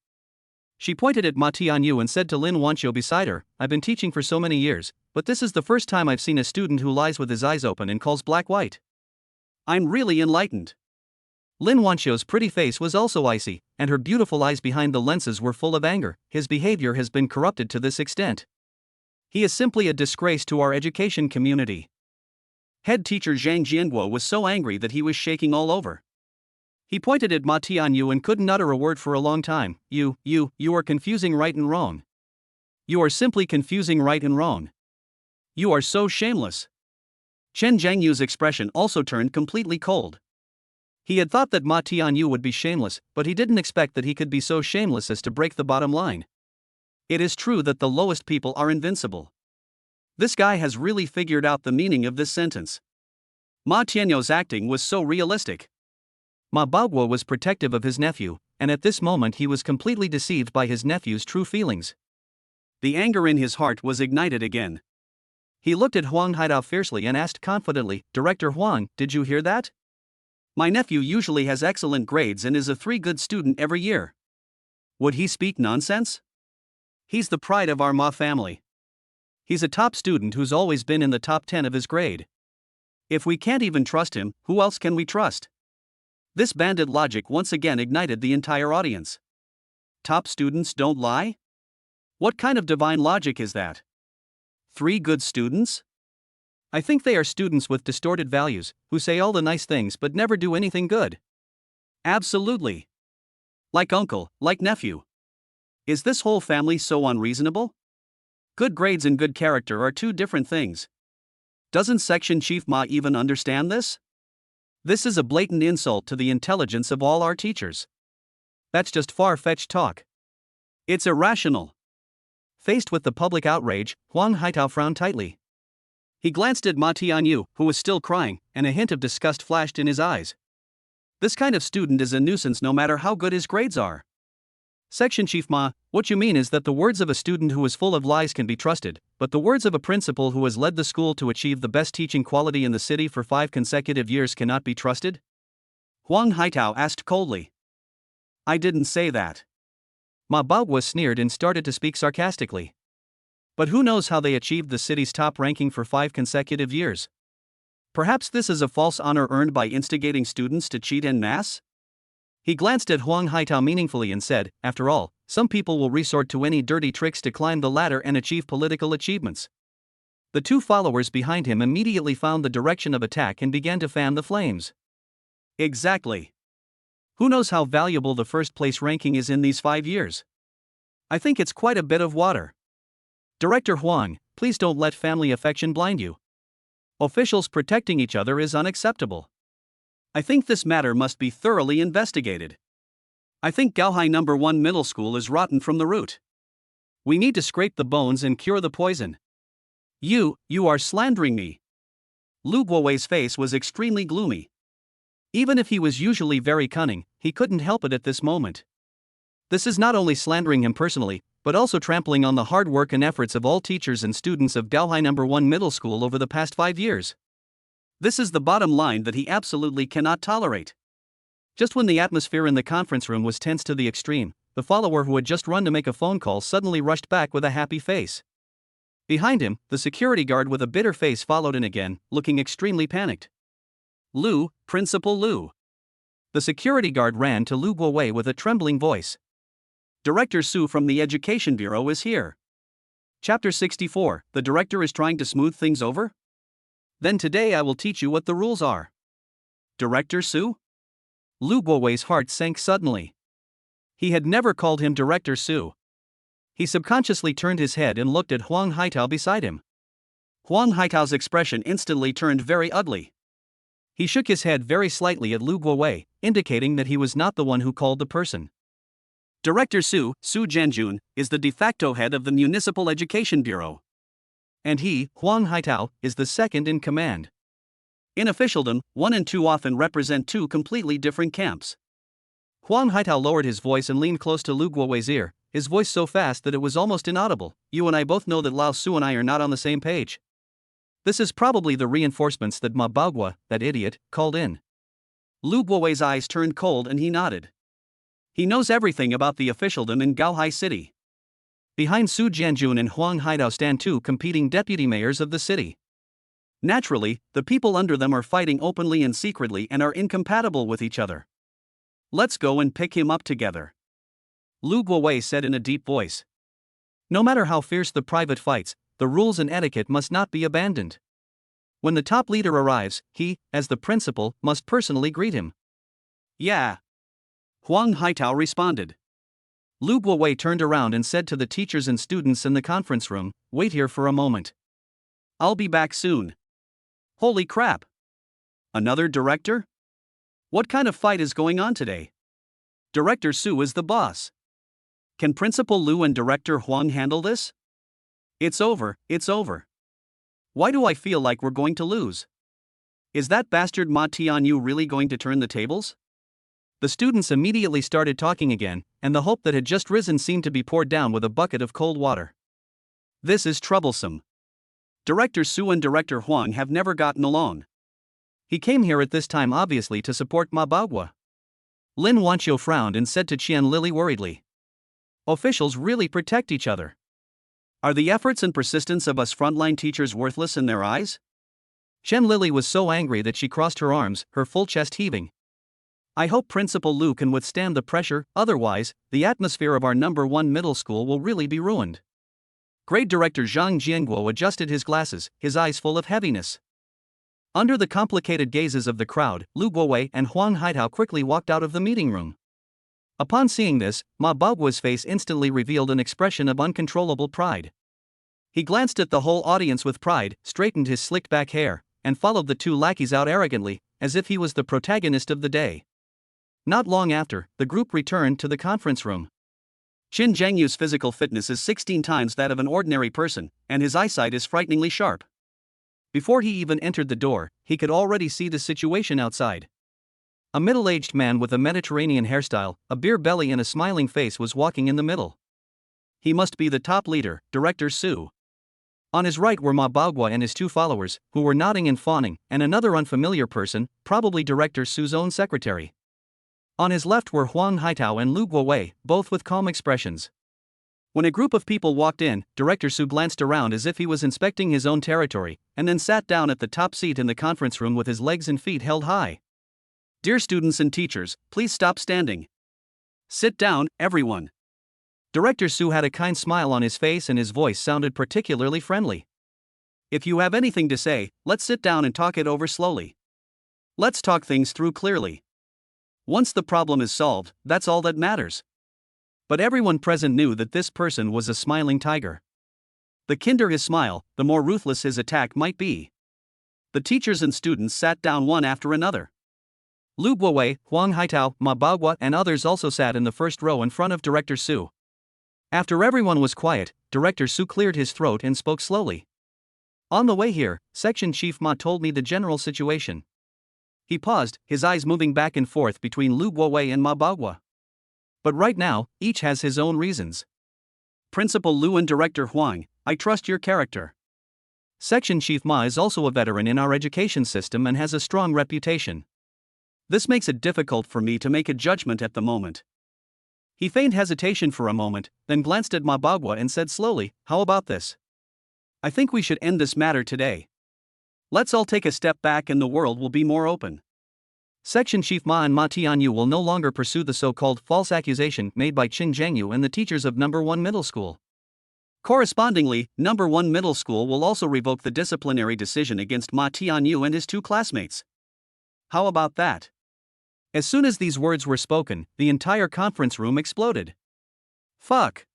She pointed at Ma Tianyu and said to Lin Wanqiu beside her, I've been teaching for so many years, but this is the first time I've seen a student who lies with his eyes open and calls black white. I'm really enlightened. Lin Wanqiu's pretty face was also icy, and her beautiful eyes behind the lenses were full of anger. His behavior has been corrupted to this extent. He is simply a disgrace to our education community. Head teacher Zhang Jianguo was so angry that he was shaking all over. He pointed at Ma Tianyu and couldn't utter a word for a long time. You are confusing right and wrong. You are simply confusing right and wrong. You are so shameless. Chen Zhengyu's expression also turned completely cold. He had thought that Ma Tianyu would be shameless, but he didn't expect that he could be so shameless as to break the bottom line. It is true that the lowest people are invincible. This guy has really figured out the meaning of this sentence. Ma Tianyu's acting was so realistic. Ma Bagua was protective of his nephew, and at this moment he was completely deceived by his nephew's true feelings. The anger in his heart was ignited again. He looked at Huang Haidao fiercely and asked confidently, Director Huang, did you hear that? My nephew usually has excellent grades and is a 3 good student every year. Would he speak nonsense? He's the pride of our Ma family. He's a top student who's always been in the top 10 of his grade. If we can't even trust him, who else can we trust? This bandit logic once again ignited the entire audience. Top students don't lie? What kind of divine logic is that? 3 good students? I think they are students with distorted values, who say all the nice things but never do anything good. Absolutely. Like uncle, like nephew. Is this whole family so unreasonable? Good grades and good character are 2 different things. Doesn't Section Chief Ma even understand this? This is a blatant insult to the intelligence of all our teachers. That's just far-fetched talk. It's irrational. Faced with the public outrage, Huang Haitao frowned tightly. He glanced at Ma Tianyu, who was still crying, and a hint of disgust flashed in his eyes. This kind of student is a nuisance no matter how good his grades are. Section Chief Ma, what you mean is that the words of a student who is full of lies can be trusted, but the words of a principal who has led the school to achieve the best teaching quality in the city for 5 consecutive years cannot be trusted? Huang Haitao asked coldly. I didn't say that. Ma Bagua sneered and started to speak sarcastically. But who knows how they achieved the city's top ranking for 5 consecutive years? Perhaps this is a false honor earned by instigating students to cheat en masse? He glanced at Huang Haitao meaningfully and said, after all, some people will resort to any dirty tricks to climb the ladder and achieve political achievements. The two followers behind him immediately found the direction of attack and began to fan the flames. Exactly. Who knows how valuable the first place ranking is in these 5 years? I think it's quite a bit of water. Director Huang, please don't let family affection blind you. Officials protecting each other is unacceptable. I think this matter must be thoroughly investigated. I think Gaohai No. 1 Middle School is rotten from the root. We need to scrape the bones and cure the poison. You are slandering me. Lu Guowei's face was extremely gloomy. Even if he was usually very cunning, he couldn't help it at this moment. This is not only slandering him personally, but also trampling on the hard work and efforts of all teachers and students of Gaohai No. 1 Middle School over the past 5 years. This is the bottom line that he absolutely cannot tolerate. Just when the atmosphere in the conference room was tense to the extreme, the follower who had just run to make a phone call suddenly rushed back with a happy face. Behind him, the security guard with a bitter face followed in again, looking extremely panicked. Lu, Principal Lu. The security guard ran to Lu Guowei with a trembling voice. Director Su from the Education Bureau is here. Chapter 64, the director is trying to smooth things over? Then today I will teach you what the rules are. Director Su? Lu Guowei's heart sank suddenly. He had never called him Director Su. He subconsciously turned his head and looked at Huang Haitao beside him. Huang Haitao's expression instantly turned very ugly. He shook his head very slightly at Lu Guowei, indicating that he was not the one who called the person. Director Su Jianjun, is the de facto head of the Municipal Education Bureau. And he, Huang Haitao, is the second in command. In officialdom, 1 and 2 often represent two completely different camps. Huang Haitao lowered his voice and leaned close to Lu Guowei's ear, his voice so fast that it was almost inaudible. You and I both know that Lao Su and I are not on the same page. This is probably the reinforcements that Ma Baogua, that idiot, called in. Lu Guowei's eyes turned cold and he nodded. He knows everything about the officialdom in Gaohai City. Behind Su Jianjun and Huang Haitao stand two competing deputy mayors of the city. Naturally, the people under them are fighting openly and secretly and are incompatible with each other. Let's go and pick him up together. Lu Guowei said in a deep voice. No matter how fierce the private fights, the rules and etiquette must not be abandoned. When the top leader arrives, he, as the principal, must personally greet him. Yeah. Huang Haitao responded. Lu Guowei turned around and said to the teachers and students in the conference room, wait here for a moment. I'll be back soon. Holy crap. Another director? What kind of fight is going on today? Director Su is the boss. Can Principal Lu and Director Huang handle this? It's over. Why do I feel like we're going to lose? Is that bastard Ma Tianyu really going to turn the tables? The students immediately started talking again, and the hope that had just risen seemed to be poured down with a bucket of cold water. This is troublesome. Director Su and Director Huang have never gotten along. He came here at this time obviously to support Ma Baogua. Lin Wanqiu frowned and said to Qian Lili worriedly. Officials really protect each other. Are the efforts and persistence of us frontline teachers worthless in their eyes? Qian Lili was so angry that she crossed her arms, her full chest heaving. I hope Principal Lu can withstand the pressure, otherwise, the atmosphere of our No. 1 middle school will really be ruined. Grade Director Zhang Jianguo adjusted his glasses, his eyes full of heaviness. Under the complicated gazes of the crowd, Lu Guowei and Huang Haitao quickly walked out of the meeting room. Upon seeing this, Ma Baogua's face instantly revealed an expression of uncontrollable pride. He glanced at the whole audience with pride, straightened his slicked back hair, and followed the two lackeys out arrogantly, as if he was the protagonist of the day. Not long after, the group returned to the conference room. Qin Zhengyu's physical fitness is 16 times that of an ordinary person, and his eyesight is frighteningly sharp. Before he even entered the door, he could already see the situation outside. A middle-aged man with a Mediterranean hairstyle, a beer belly and a smiling face was walking in the middle. He must be the top leader, Director Su. On his right were Ma Baogua and his two followers, who were nodding and fawning, and another unfamiliar person, probably Director Su's own secretary. On his left were Huang Haitao and Lu Guowei, both with calm expressions. When a group of people walked in, Director Su glanced around as if he was inspecting his own territory, and then sat down at the top seat in the conference room with his legs and feet held high. Dear students and teachers, please stop standing. Sit down, everyone. Director Su had a kind smile on his face and his voice sounded particularly friendly. If you have anything to say, let's sit down and talk it over slowly. Let's talk things through clearly. Once the problem is solved, that's all that matters. But everyone present knew that this person was a smiling tiger. The kinder his smile, the more ruthless his attack might be. The teachers and students sat down one after another. Lu Guowei, Huang Haitao, Ma Baogua, and others also sat in the first row in front of Director Su. After everyone was quiet, Director Su cleared his throat and spoke slowly. On the way here, Section Chief Ma told me the general situation. He paused, his eyes moving back and forth between Lu Guowei and Ma Baogua. But right now, each has his own reasons. Principal Lu and Director Huang, I trust your character. Section Chief Ma is also a veteran in our education system and has a strong reputation. This makes it difficult for me to make a judgment at the moment. He feigned hesitation for a moment, then glanced at Ma Baogua and said slowly, how about this? I think we should end this matter today. Let's all take a step back and the world will be more open. Section Chief Ma and Ma Tianyu will no longer pursue the so-called false accusation made by Qin Zhengyu and the teachers of No. 1 Middle School. Correspondingly, No. 1 Middle School will also revoke the disciplinary decision against Ma Tianyu and his two classmates. How about that? As soon as these words were spoken, the entire conference room exploded. Fuck!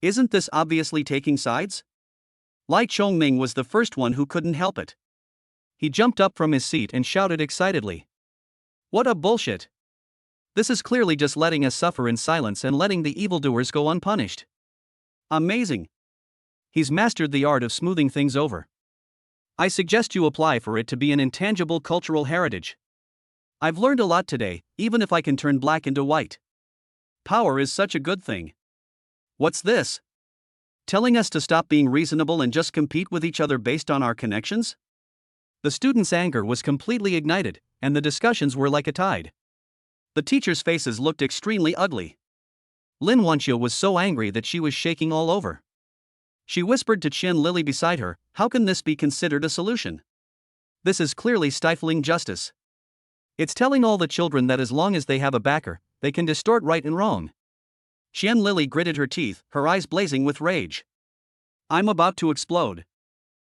Isn't this obviously taking sides? Lai Chongming was the first one who couldn't help it. He jumped up from his seat and shouted excitedly. What a bullshit! This is clearly just letting us suffer in silence and letting the evildoers go unpunished. Amazing! He's mastered the art of smoothing things over. I suggest you apply for it to be an intangible cultural heritage. I've learned a lot today, even if I can turn black into white. Power is such a good thing. What's this? Telling us to stop being reasonable and just compete with each other based on our connections? The students' anger was completely ignited, and the discussions were like a tide. The teachers' faces looked extremely ugly. Lin Wanqiu was so angry that she was shaking all over. She whispered to Qian Lily beside her, how can this be considered a solution? This is clearly stifling justice. It's telling all the children that as long as they have a backer, they can distort right and wrong. Qian Lily gritted her teeth, her eyes blazing with rage. I'm about to explode.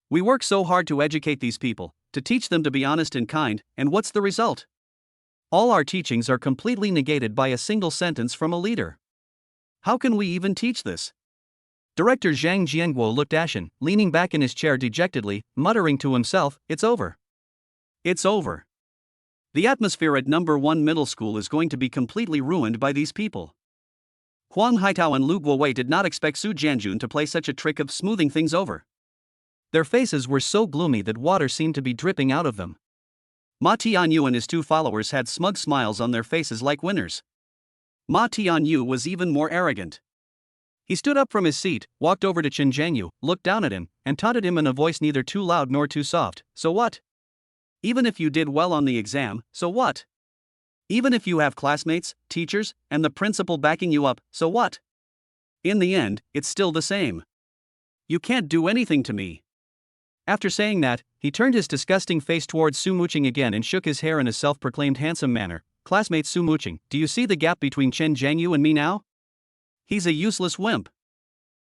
We work so hard to educate these people, to teach them to be honest and kind, and what's the result? All our teachings are completely negated by a single sentence from a leader. How can we even teach this? Director Zhang Jianguo looked ashen, leaning back in his chair dejectedly, muttering to himself, it's over. It's over. The atmosphere at No. 1 Middle School is going to be completely ruined by these people. Huang Haitao and Lu Guowei did not expect Su Jianjun to play such a trick of smoothing things over. Their faces were so gloomy that water seemed to be dripping out of them. Ma Tianyu and his two followers had smug smiles on their faces like winners. Ma Tianyu was even more arrogant. He stood up from his seat, walked over to Qin Zhengyu, looked down at him, and taunted him in a voice neither too loud nor too soft. So what? Even if you did well on the exam, so what? Even if you have classmates, teachers, and the principal backing you up, so what? In the end, it's still the same. You can't do anything to me. After saying that, he turned his disgusting face towards Su Muqing again and shook his hair in a self-proclaimed handsome manner. Classmate Su Muqing, do you see the gap between Chen Zhengyu and me now? He's a useless wimp.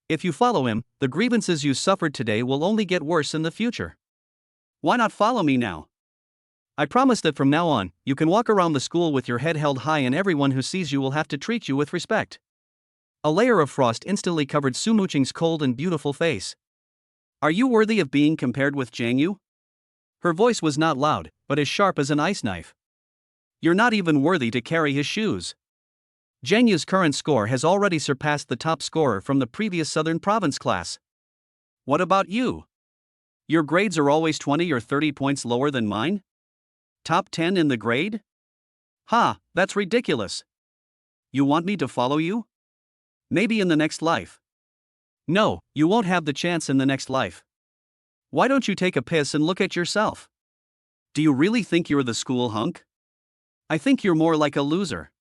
If you follow him, the grievances you suffered today will only get worse in the future. Why not follow me now? I promise that from now on, you can walk around the school with your head held high and everyone who sees you will have to treat you with respect. A layer of frost instantly covered Su Muqing's cold and beautiful face. Are you worthy of being compared with Zhang Yu? Her voice was not loud, but as sharp as an ice knife. You're not even worthy to carry his shoes. Zhang Yu's current score has already surpassed the top scorer from the previous Southern Province class. What about you? Your grades are always 20 or 30 points lower than mine? Top 10 in the grade? Ha, that's ridiculous. You want me to follow you? Maybe in the next life. No, you won't have the chance in the next life. Why don't you take a piss and look at yourself? Do you really think you're the school hunk? I think you're more like a loser.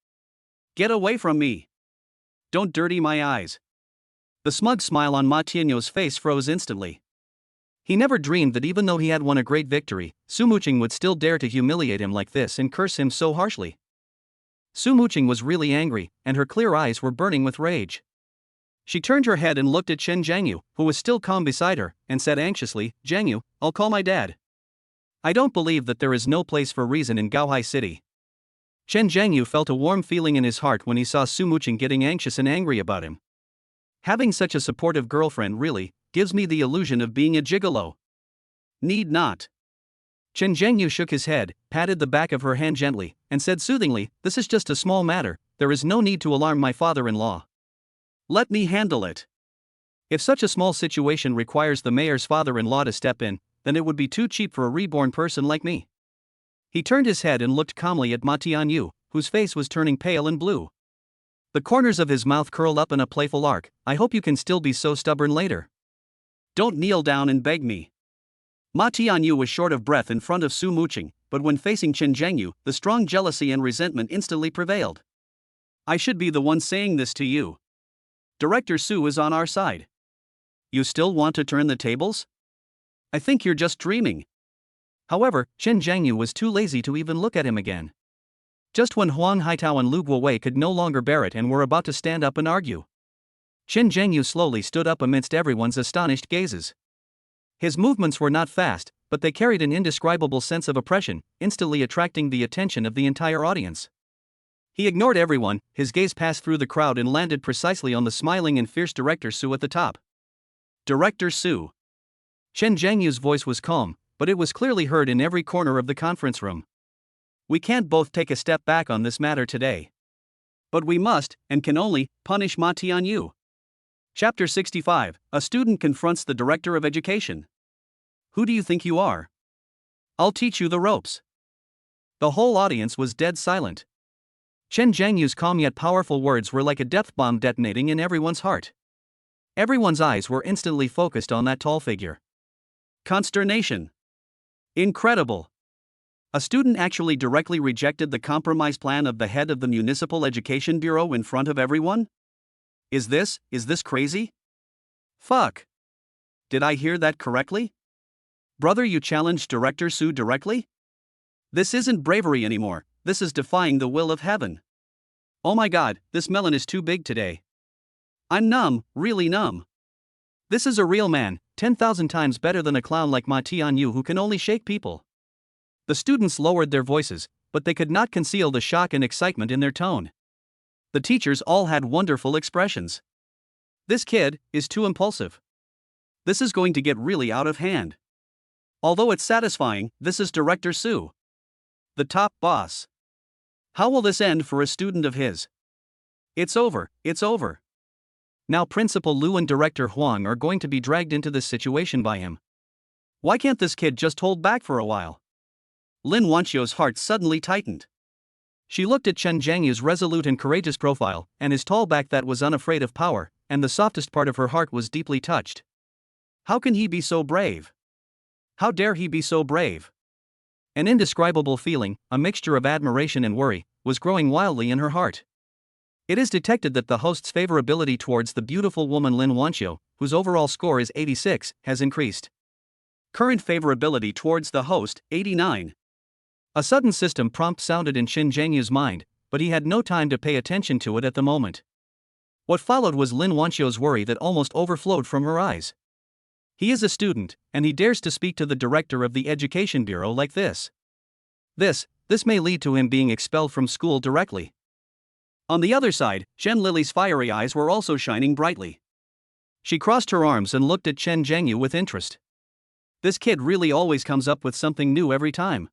Get away from me. Don't dirty my eyes. The smug smile on Ma Tianyu's face froze instantly. He never dreamed that even though he had won a great victory, Su Muqing would still dare to humiliate him like this and curse him so harshly. Su Muqing was really angry, and her clear eyes were burning with rage. She turned her head and looked at Chen Jiangyu, who was still calm beside her, and said anxiously, "Jiangyu, I'll call my dad. I don't believe that there is no place for reason in Gaohai City." Chen Jiangyu felt a warm feeling in his heart when he saw Su Muqing getting anxious and angry about him. Having such a supportive girlfriend really gives me the illusion of being a gigolo. Need not. Chen Jiangyu shook his head, patted the back of her hand gently, and said soothingly, "This is just a small matter, there is no need to alarm my father-in-law. Let me handle it." If such a small situation requires the mayor's father-in-law to step in, then it would be too cheap for a reborn person like me. He turned his head and looked calmly at Ma Tianyu, whose face was turning pale and blue. The corners of his mouth curled up in a playful arc. "I hope you can still be so stubborn later. Don't kneel down and beg me." Ma Tianyu was short of breath in front of Su Muqing, but when facing Chen Jiangyu, the strong jealousy and resentment instantly prevailed. "I should be the one saying this to you. Director Su is on our side. You still want to turn the tables? I think you're just dreaming." However, Chen Jiangyu was too lazy to even look at him again. Just when Huang Haitao and Lu Guowei could no longer bear it and were about to stand up and argue, Chen Jiangyu slowly stood up amidst everyone's astonished gazes. His movements were not fast, but they carried an indescribable sense of oppression, instantly attracting the attention of the entire audience. He ignored everyone, his gaze passed through the crowd and landed precisely on the smiling and fierce Director Su at the top. "Director Su." Chen Jiangyu's voice was calm, but it was clearly heard in every corner of the conference room. "We can't both take a step back on this matter today. But we must, and can only, punish Ma Tianyu." Chapter 65, A Student Confronts the Director of Education. "Who do you think you are? I'll teach you the ropes." The whole audience was dead silent. Chen Jiangyu's calm yet powerful words were like a depth bomb detonating in everyone's heart. Everyone's eyes were instantly focused on that tall figure. Consternation. Incredible. A student actually directly rejected the compromise plan of the head of the Municipal Education Bureau in front of everyone? Is this crazy? Fuck. Did I hear that correctly? Brother, you challenged Director Su directly? This isn't bravery anymore, this is defying the will of heaven. Oh my god, this melon is too big today. I'm numb, really numb. This is a real man, 10,000 times better than a clown like Ma Tianyu who can only shake people. The students lowered their voices, but they could not conceal the shock and excitement in their tone. The teachers all had wonderful expressions. This kid is too impulsive. This is going to get really out of hand. Although it's satisfying, this is Director Su, the top boss. How will this end for a student of his? It's over, it's over. Now Principal Lu and Director Huang are going to be dragged into this situation by him. Why can't this kid just hold back for a while? Lin Wanqiu's heart suddenly tightened. She looked at Chen Jiangyu's resolute and courageous profile, and his tall back that was unafraid of power, and the softest part of her heart was deeply touched. How can he be so brave? How dare he be so brave? An indescribable feeling, a mixture of admiration and worry, was growing wildly in her heart. It is detected that the host's favorability towards the beautiful woman Lin Wanqiu, whose overall score is 86, has increased. Current favorability towards the host, 89. A sudden system prompt sounded in Chen Jiangyu's mind, but he had no time to pay attention to it at the moment. What followed was Lin Wanqiu's worry that almost overflowed from her eyes. He is a student, and he dares to speak to the director of the Education Bureau like this. This may lead to him being expelled from school directly. On the other side, Chen Lily's fiery eyes were also shining brightly. She crossed her arms and looked at Chen Jiangyu with interest. This kid really always comes up with something new every time.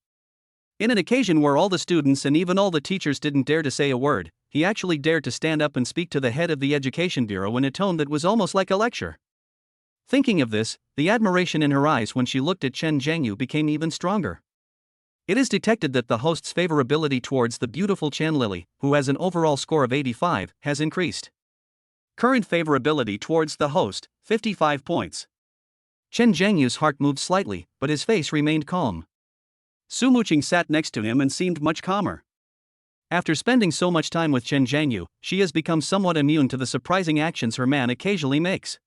In an occasion where all the students and even all the teachers didn't dare to say a word, he actually dared to stand up and speak to the head of the Education Bureau in a tone that was almost like a lecture. Thinking of this, the admiration in her eyes when she looked at Chen Jiangyu became even stronger. It is detected that the host's favorability towards the beautiful Chen Lily, who has an overall score of 85, has increased. Current favorability towards the host, 55 points. Chen Jiangyu's heart moved slightly, but his face remained calm. Su Muqing sat next to him and seemed much calmer. After spending so much time with Chen Zhangyu, she has become somewhat immune to the surprising actions her man occasionally makes.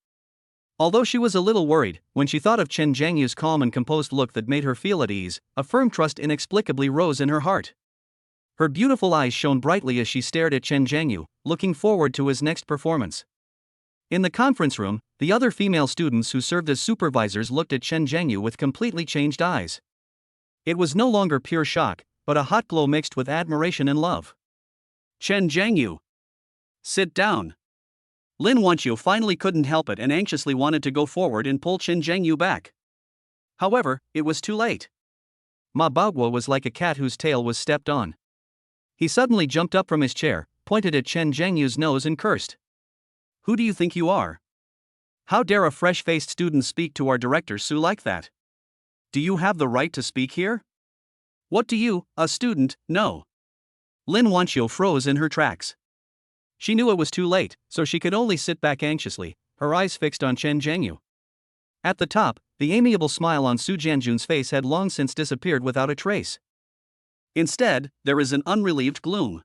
Although she was a little worried, when she thought of Chen Zhangyu's calm and composed look that made her feel at ease, a firm trust inexplicably rose in her heart. Her beautiful eyes shone brightly as she stared at Chen Zhangyu, looking forward to his next performance. In the conference room, the other female students who served as supervisors looked at Chen Zhangyu with completely changed eyes. It was no longer pure shock, but a hot glow mixed with admiration and love. Chen Zhangyu. Sit down. Lin Wanqiu finally couldn't help it and anxiously wanted to go forward and pull Chen Zhangyu back. However, it was too late. Ma Baoguo was like a cat whose tail was stepped on. He suddenly jumped up from his chair, pointed at Chen Zhangyu's nose and cursed. Who do you think you are? How dare a fresh-faced student speak to our director Su like that? Do you have the right to speak here? What do you, a student, know? Lin Wanqiu froze in her tracks. She knew it was too late, so she could only sit back anxiously, her eyes fixed on Chen Zhangyu. At the top, the amiable smile on Su Jianjun's face had long since disappeared without a trace. Instead, there is an unrelieved gloom.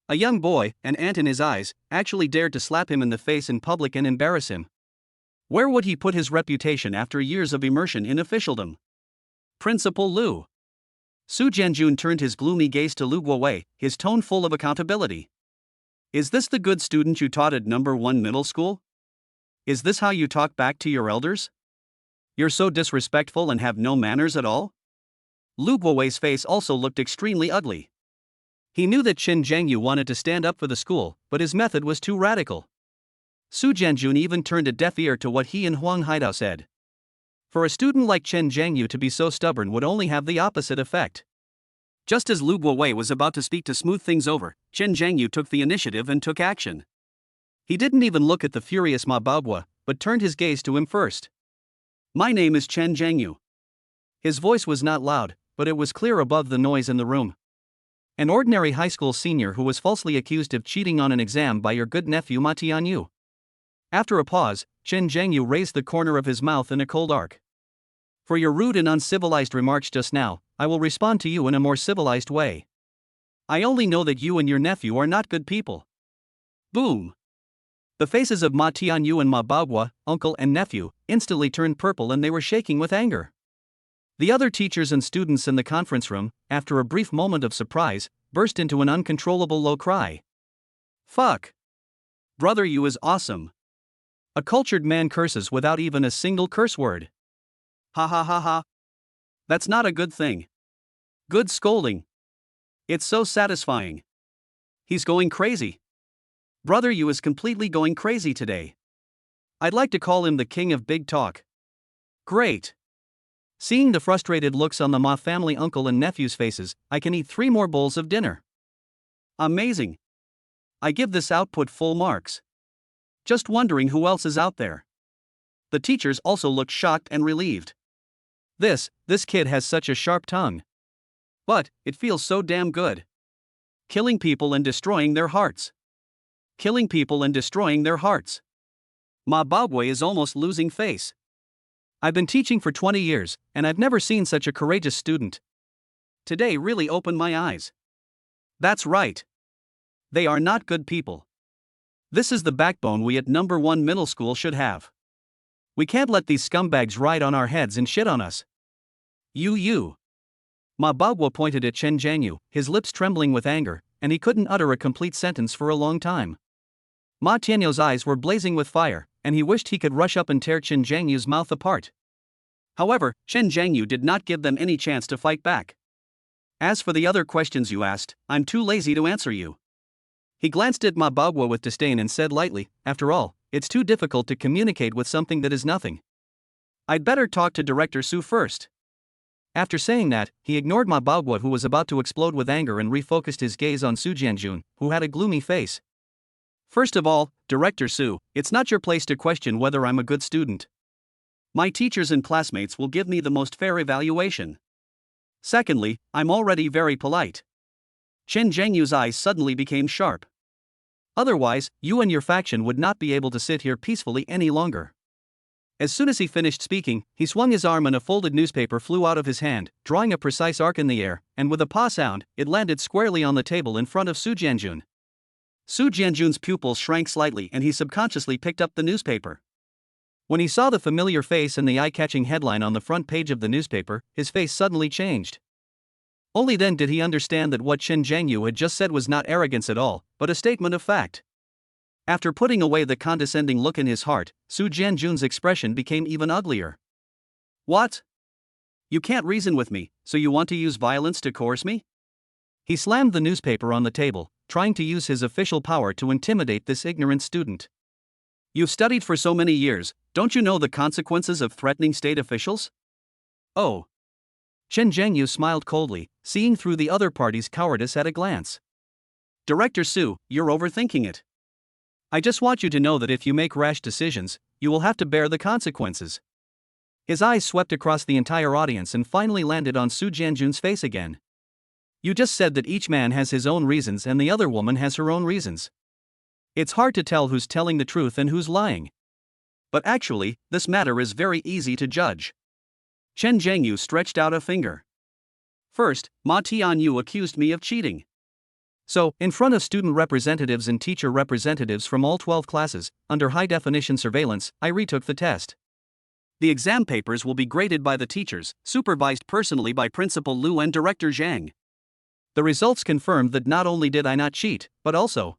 A young boy, an ant in his eyes, actually dared to slap him in the face in public and embarrass him. Where would he put his reputation after years of immersion in officialdom? Principal Lu. Su Jianjun turned his gloomy gaze to Lu Guowei, his tone full of accountability. Is this the good student you taught at number 1 middle school? Is this how you talk back to your elders? You're so disrespectful and have no manners at all? Lu Guowei's face also looked extremely ugly. He knew that Chen Zhangyu wanted to stand up for the school, but his method was too radical. Su Jianjun even turned a deaf ear to what he and Huang Haidao said. For a student like Chen Zhangyu to be so stubborn would only have the opposite effect. Just as Lu Guowei was about to speak to smooth things over, Chen Zhangyu took the initiative and took action. He didn't even look at the furious Ma Baoguo, but turned his gaze to him first. My name is Chen Zhangyu. His voice was not loud, but it was clear above the noise in the room. An ordinary high school senior who was falsely accused of cheating on an exam by your good nephew Ma Tianyu. After a pause, Chen Zhangyu raised the corner of his mouth in a cold arc. For your rude and uncivilized remarks just now, I will respond to you in a more civilized way. I only know that you and your nephew are not good people. Boom! The faces of Ma Tianyu and Ma Baoguo, uncle and nephew, instantly turned purple and they were shaking with anger. The other teachers and students in the conference room, after a brief moment of surprise, burst into an uncontrollable low cry. Fuck! Brother Yu is awesome. A cultured man curses without even a single curse word. Ha ha ha ha. That's not a good thing. Good scolding. It's so satisfying. He's going crazy. Brother Yu is completely going crazy today. I'd like to call him the king of big talk. Great. Seeing the frustrated looks on the Ma family uncle and nephew's faces, I can eat 3 more bowls of dinner. Amazing. I give this output full marks. Just wondering who else is out there. The teachers also looked shocked and relieved. This kid has such a sharp tongue. But, it feels so damn good. Killing people and destroying their hearts. Killing people and destroying their hearts. Ma Baoguo is almost losing face. I've been teaching for 20 years, and I've never seen such a courageous student. Today really opened my eyes. That's right. They are not good people. This is the backbone we at number 1 middle school should have. We can't let these scumbags ride on our heads and shit on us. You. Ma Baoguo pointed at Chen Zhangyu, his lips trembling with anger, and he couldn't utter a complete sentence for a long time. Ma Tianyu's eyes were blazing with fire, and he wished he could rush up and tear Chen Zhangyu's mouth apart. However, Chen Zhangyu did not give them any chance to fight back. As for the other questions you asked, I'm too lazy to answer you. He glanced at Ma Baoguo with disdain and said lightly, after all, it's too difficult to communicate with something that is nothing. I'd better talk to Director Su first. After saying that, he ignored Ma Baoguo who was about to explode with anger and refocused his gaze on Su Jianjun, who had a gloomy face. First of all, Director Su, it's not your place to question whether I'm a good student. My teachers and classmates will give me the most fair evaluation. Secondly, I'm already very polite. Chen Zhangyu's eyes suddenly became sharp. Otherwise, you and your faction would not be able to sit here peacefully any longer. As soon as he finished speaking, he swung his arm and a folded newspaper flew out of his hand, drawing a precise arc in the air, and with a pa sound, it landed squarely on the table in front of Su Jianjun. Su Jianjun's pupils shrank slightly and he subconsciously picked up the newspaper. When he saw the familiar face and the eye-catching headline on the front page of the newspaper, his face suddenly changed. Only then did he understand that what Chen Zhangyu had just said was not arrogance at all, but a statement of fact. After putting away the condescending look in his heart, Su Jianjun's expression became even uglier. What? You can't reason with me, so you want to use violence to coerce me? He slammed the newspaper on the table, trying to use his official power to intimidate this ignorant student. You've studied for so many years, don't you know the consequences of threatening state officials? Oh. Chen Zhangyu smiled coldly, seeing through the other party's cowardice at a glance. Director Su, you're overthinking it. I just want you to know that if you make rash decisions, you will have to bear the consequences. His eyes swept across the entire audience and finally landed on Su Jianjun's face again. You just said that each man has his own reasons and the other woman has her own reasons. It's hard to tell who's telling the truth and who's lying. But actually, this matter is very easy to judge. Chen Zhangyu stretched out a finger. First, Ma Tianyu accused me of cheating. So, in front of student representatives and teacher representatives from all 12 classes, under high-definition surveillance, I retook the test. The exam papers will be graded by the teachers, supervised personally by Principal Lu and Director Zhang. The results confirmed that not only did I not cheat, but also.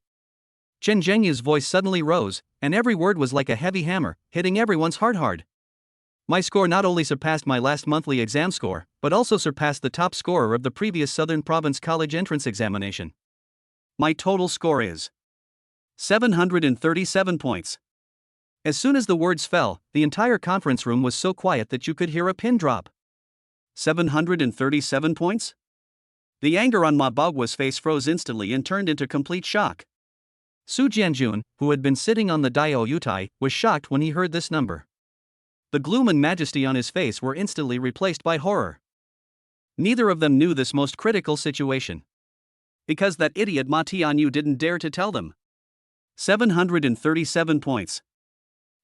Chen Zhengyu's voice suddenly rose, and every word was like a heavy hammer, hitting everyone's heart hard. My score not only surpassed my last monthly exam score, but also surpassed the top scorer of the previous Southern Province College entrance examination. My total score is 737 points. As soon as the words fell, the entire conference room was so quiet that you could hear a pin drop. 737 points? The anger on Ma Baoguo's face froze instantly and turned into complete shock. Su Jianjun, who had been sitting on the Daiou Yutai, was shocked when he heard this number. The gloom and majesty on his face were instantly replaced by horror. Neither of them knew this most critical situation. Because that idiot Ma Tianyu didn't dare to tell them. 737 points.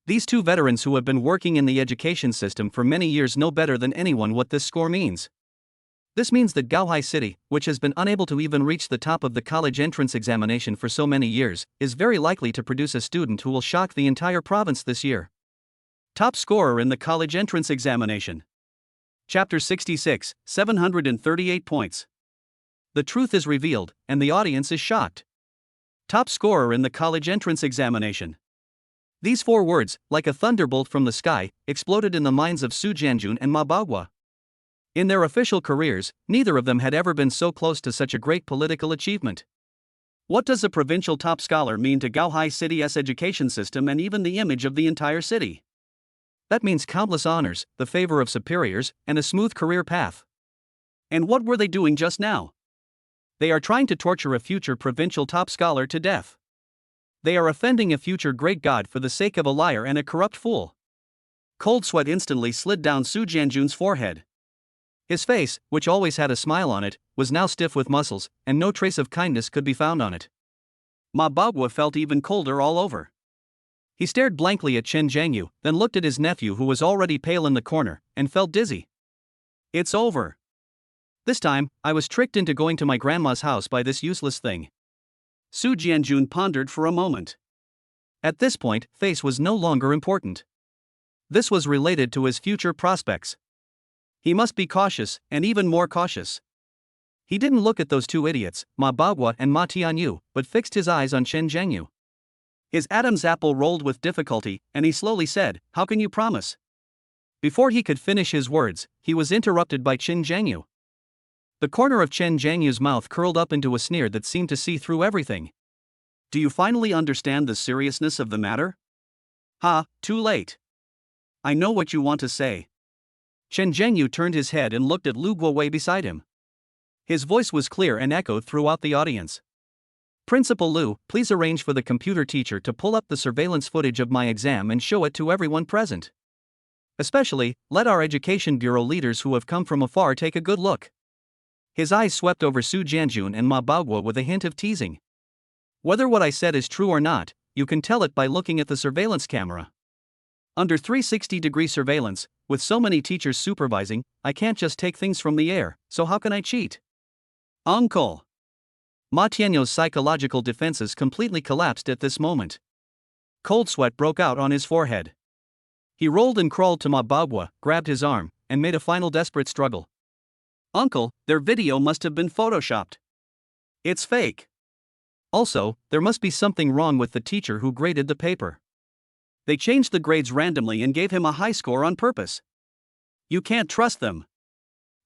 These two veterans who have been working in the education system for many years know better than anyone what this score means. This means that Gaohai City, which has been unable to even reach the top of the college entrance examination for so many years, is very likely to produce a student who will shock the entire province this year. Top scorer in the college entrance examination. Chapter 66, 738 points. The truth is revealed, and the audience is shocked. Top scorer in the college entrance examination. These four words, like a thunderbolt from the sky, exploded in the minds of Su Jianjun and Ma Baoguo. In their official careers, neither of them had ever been so close to such a great political achievement. What does a provincial top scholar mean to Gaohai City's education system and even the image of the entire city? That means countless honors, the favor of superiors, and a smooth career path. And what were they doing just now? They are trying to torture a future provincial top scholar to death. They are offending a future great god for the sake of a liar and a corrupt fool. Cold sweat instantly slid down Su Jianjun's forehead. His face, which always had a smile on it, was now stiff with muscles, and no trace of kindness could be found on it. Ma Baoguo felt even colder all over. He stared blankly at Chen Zhangyu, then looked at his nephew who was already pale in the corner, and felt dizzy. It's over. This time, I was tricked into going to my grandma's house by this useless thing. Su Jianjun pondered for a moment. At this point, face was no longer important. This was related to his future prospects. He must be cautious, and even more cautious. He didn't look at those two idiots, Ma Baoguo and Ma Tianyu, but fixed his eyes on Chen Zhangyu. His Adam's apple rolled with difficulty, and he slowly said, "How can you promise?" Before he could finish his words, he was interrupted by Chen Zhangyu. The corner of Chen Zhangyu's mouth curled up into a sneer that seemed to see through everything. Do you finally understand the seriousness of the matter? Ha, too late. I know what you want to say. Chen Zhangyu turned his head and looked at Lu Guowei beside him. His voice was clear and echoed throughout the audience. Principal Lu, please arrange for the computer teacher to pull up the surveillance footage of my exam and show it to everyone present. Especially, let our education bureau leaders who have come from afar take a good look. His eyes swept over Su Jianjun and Ma Baoguo with a hint of teasing. Whether what I said is true or not, you can tell it by looking at the surveillance camera. Under 360-degree surveillance, with so many teachers supervising, I can't just take things from the air, so how can I cheat? Uncle! Ma Tianyo's psychological defenses completely collapsed at this moment. Cold sweat broke out on his forehead. He rolled and crawled to Ma Baogua, grabbed his arm, and made a final desperate struggle. Uncle, their video must have been photoshopped. It's fake. Also, there must be something wrong with the teacher who graded the paper. They changed the grades randomly and gave him a high score on purpose. You can't trust them.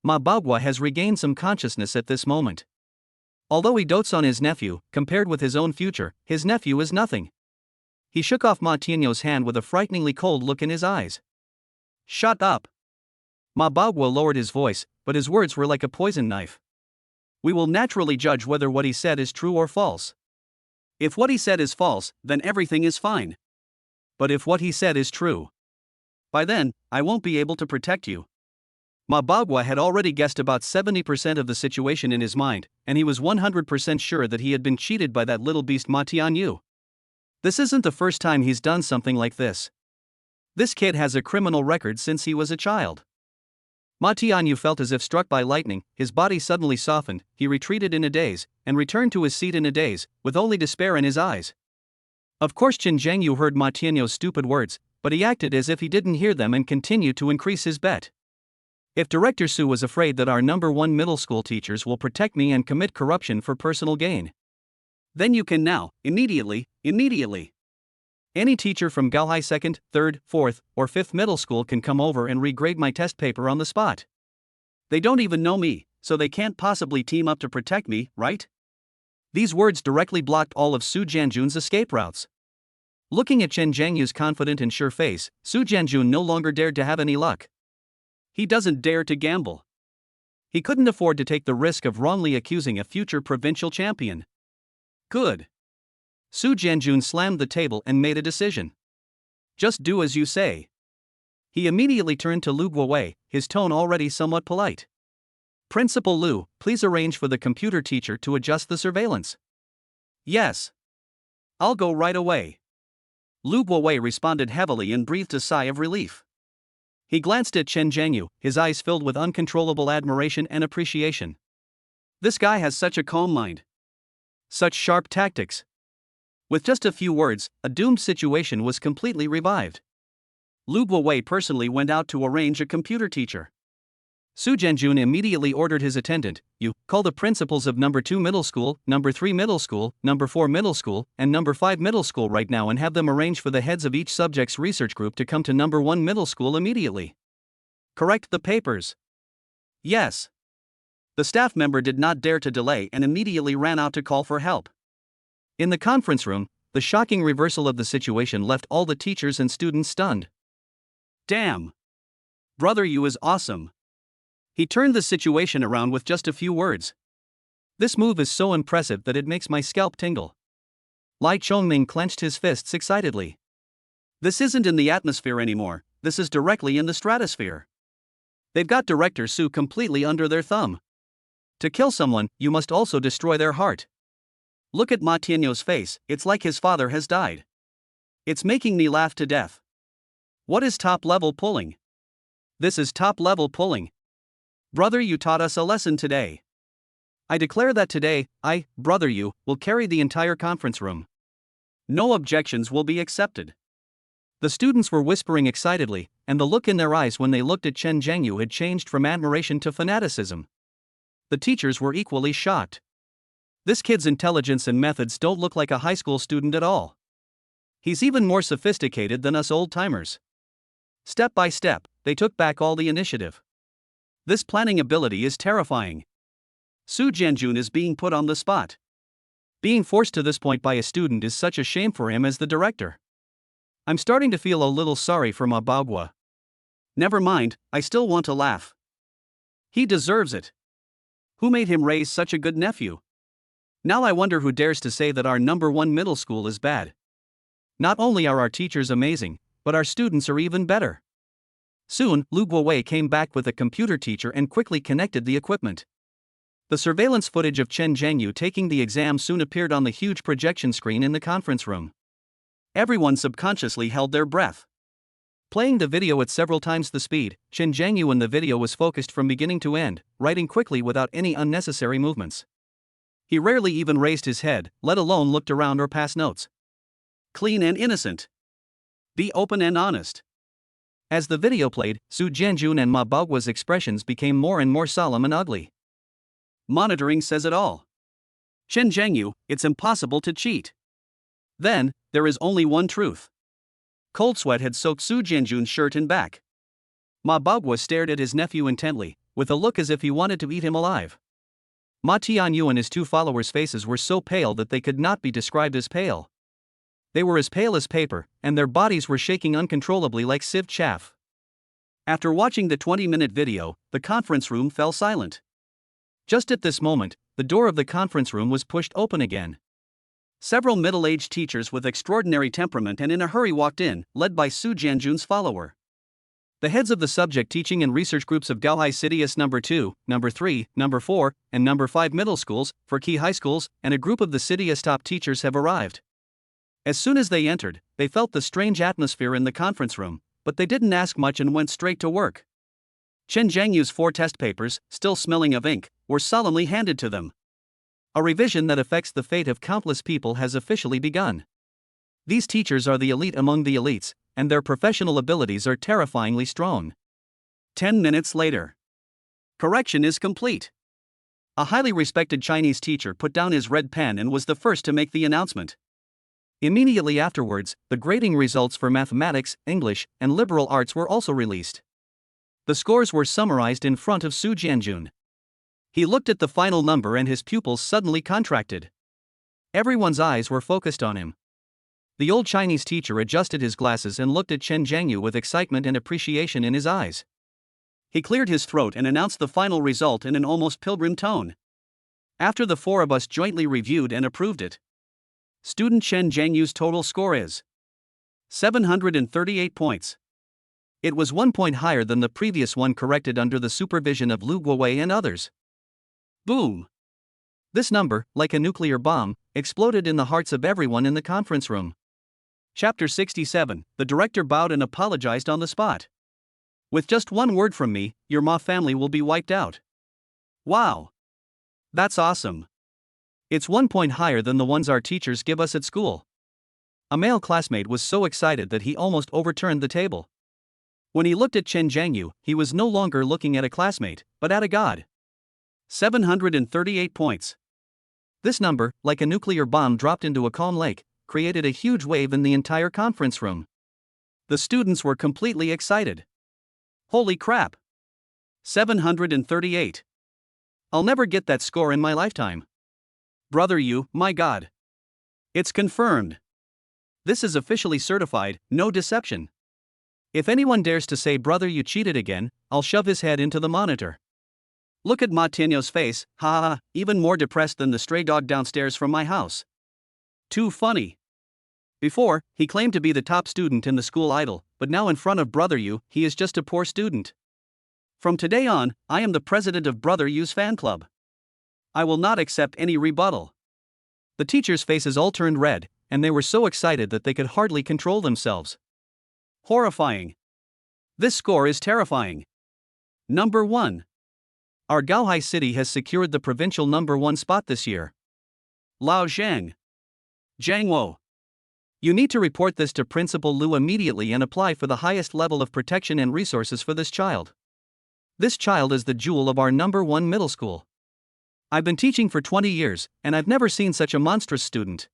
Ma Baogua has regained some consciousness at this moment. Although he dotes on his nephew, compared with his own future, his nephew is nothing. He shook off Ma Tianyo's hand with a frighteningly cold look in his eyes. Shut up. Ma Baogua lowered his voice, but his words were like a poison knife. We will naturally judge whether what he said is true or false. If what he said is false, then everything is fine. But if what he said is true, by then, I won't be able to protect you. Ma Baogua had already guessed about 70% of the situation in his mind, and he was 100% sure that he had been cheated by that little beast Ma Tianyu. This isn't the first time he's done something like this. This kid has a criminal record since he was a child. Ma Tianyu felt as if struck by lightning, his body suddenly softened, he retreated in a daze, and returned to his seat in a daze, with only despair in his eyes. Of course Chen Zhengyu heard Ma Tianyo's stupid words, but he acted as if he didn't hear them and continued to increase his bet. If Director Su was afraid that our number 1 middle school teachers will protect me and commit corruption for personal gain, then you can now, immediately. Any teacher from Gaohai 2nd, 3rd, 4th, or 5th middle school can come over and regrade my test paper on the spot. They don't even know me, so they can't possibly team up to protect me, right? These words directly blocked all of Su Jianjun's escape routes. Looking at Chen Zhengyu's confident and sure face, Su Jianjun no longer dared to have any luck. He doesn't dare to gamble. He couldn't afford to take the risk of wrongly accusing a future provincial champion. Good. Su Jianjun slammed the table and made a decision. Just do as you say. He immediately turned to Lu Guowei, his tone already somewhat polite. Principal Lu, please arrange for the computer teacher to adjust the surveillance. Yes. I'll go right away. Lu Guowei responded heavily and breathed a sigh of relief. He glanced at Chen Zhengyu, his eyes filled with uncontrollable admiration and appreciation. This guy has such a calm mind. Such sharp tactics. With just a few words, a doomed situation was completely revived. Lu Guowei personally went out to arrange a computer teacher. Su Jianjun immediately ordered his attendant, "You, call the principals of number 2 middle school, number 3 middle school, number 4 middle school, and number 5 middle school right now and have them arrange for the heads of each subject's research group to come to number 1 middle school immediately. Correct the papers." Yes. The staff member did not dare to delay and immediately ran out to call for help. In the conference room, the shocking reversal of the situation left all the teachers and students stunned. Damn. Brother Yu is awesome. He turned the situation around with just a few words. This move is so impressive that it makes my scalp tingle. Lai Chongming clenched his fists excitedly. This isn't in the atmosphere anymore, this is directly in the stratosphere. They've got Director Su completely under their thumb. To kill someone, you must also destroy their heart. Look at Ma Tianyo's face, it's like his father has died. It's making me laugh to death. What is top-level pulling? This is top-level pulling. Brother Yu taught us a lesson today. I declare that today, I, Brother Yu, will carry the entire conference room. No objections will be accepted. The students were whispering excitedly, and the look in their eyes when they looked at Chen Zhengyu had changed from admiration to fanaticism. The teachers were equally shocked. This kid's intelligence and methods don't look like a high school student at all. He's even more sophisticated than us old-timers. Step by step, they took back all the initiative. This planning ability is terrifying. Su Jianjun is being put on the spot. Being forced to this point by a student is such a shame for him as the director. I'm starting to feel a little sorry for Ma Baogua. Never mind, I still want to laugh. He deserves it. Who made him raise such a good nephew? Now I wonder who dares to say that our number 1 middle school is bad. Not only are our teachers amazing, but our students are even better. Soon, Lu Guowei came back with a computer teacher and quickly connected the equipment. The surveillance footage of Chen Zhengyu taking the exam soon appeared on the huge projection screen in the conference room. Everyone subconsciously held their breath. Playing the video at several times the speed, Chen Zhengyu in the video was focused from beginning to end, writing quickly without any unnecessary movements. He rarely even raised his head, let alone looked around or passed notes. Clean and innocent. Be open and honest. As the video played, Su Jianjun and Ma Baoguo's expressions became more and more solemn and ugly. Monitoring says it all. Chen Zhengyu, it's impossible to cheat. Then, there is only one truth. Cold sweat had soaked Su Jianjun's shirt and back. Ma Baoguo stared at his nephew intently, with a look as if he wanted to eat him alive. Ma Tianyu and his two followers' faces were so pale that they could not be described as pale. They were as pale as paper, and their bodies were shaking uncontrollably like sieved chaff. After watching the 20-minute video, the conference room fell silent. Just at this moment, the door of the conference room was pushed open again. Several middle-aged teachers with extraordinary temperament and in a hurry walked in, led by Su Jianjun's follower. The heads of the subject teaching and research groups of Gaohai City's number 2, number 3, number 4, and number 5 middle schools, for key high schools, and a group of the city's top teachers have arrived. As soon as they entered, they felt the strange atmosphere in the conference room, but they didn't ask much and went straight to work. Chen Zhengyu's 4 test papers, still smelling of ink, were solemnly handed to them. A revision that affects the fate of countless people has officially begun. These teachers are the elite among the elites, and their professional abilities are terrifyingly strong. 10 minutes later. Correction is complete. A highly respected Chinese teacher put down his red pen and was the first to make the announcement. Immediately afterwards, the grading results for mathematics, English, and liberal arts were also released. The scores were summarized in front of Su Jianjun. He looked at the final number and his pupils suddenly contracted. Everyone's eyes were focused on him. The old Chinese teacher adjusted his glasses and looked at Chen Zhengyu with excitement and appreciation in his eyes. He cleared his throat and announced the final result in an almost pilgrim tone. After the 4 of us jointly reviewed and approved it. Student Chen Zhengyu's total score is 738 points. It was 1 point higher than the previous one corrected under the supervision of Lu Guowei and others. Boom! This number, like a nuclear bomb, exploded in the hearts of everyone in the conference room. Chapter 67, the director bowed and apologized on the spot. With just one word from me, your Ma family will be wiped out. Wow! That's awesome. It's 1 point higher than the ones our teachers give us at school. A male classmate was so excited that he almost overturned the table. When he looked at Chen Zhengyu, he was no longer looking at a classmate, but at a god. 738 points. This number, like a nuclear bomb dropped into a calm lake, created a huge wave in the entire conference room. The students were completely excited. Holy crap! 738. I'll never get that score in my lifetime. Brother Yu, my god. It's confirmed. This is officially certified, no deception. If anyone dares to say brother Yu cheated again, I'll shove his head into the monitor. Look at Ma Tianyo's face, ha ha, even more depressed than the stray dog downstairs from my house. Too funny. Before, he claimed to be the top student in the school idol, but now in front of Brother Yu, he is just a poor student. From today on, I am the president of Brother Yu's fan club. I will not accept any rebuttal. The teachers' faces all turned red, and they were so excited that they could hardly control themselves. Horrifying. This score is terrifying. Number 1. Our Gaohai city has secured the provincial number 1 spot this year. Lao Zhang. Zhangwo. You need to report this to Principal Lu immediately and apply for the highest level of protection and resources for this child. This child is the jewel of our number 1 middle school. I've been teaching for 20 years, and I've never seen such a monstrous student.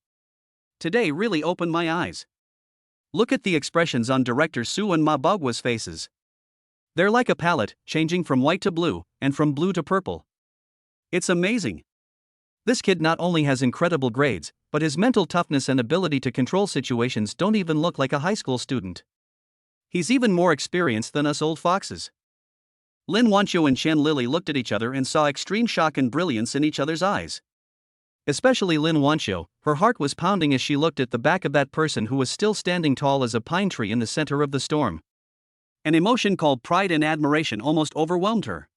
Today really opened my eyes. Look at the expressions on Director Su and Ma Baoguo's faces. They're like a palette, changing from white to blue, and from blue to purple. It's amazing. This kid not only has incredible grades, but his mental toughness and ability to control situations don't even look like a high school student. He's even more experienced than us old foxes. Lin Wanqiu and Chen Lili looked at each other and saw extreme shock and brilliance in each other's eyes. Especially Lin Wanqiu, her heart was pounding as she looked at the back of that person who was still standing tall as a pine tree in the center of the storm. An emotion called pride and admiration almost overwhelmed her.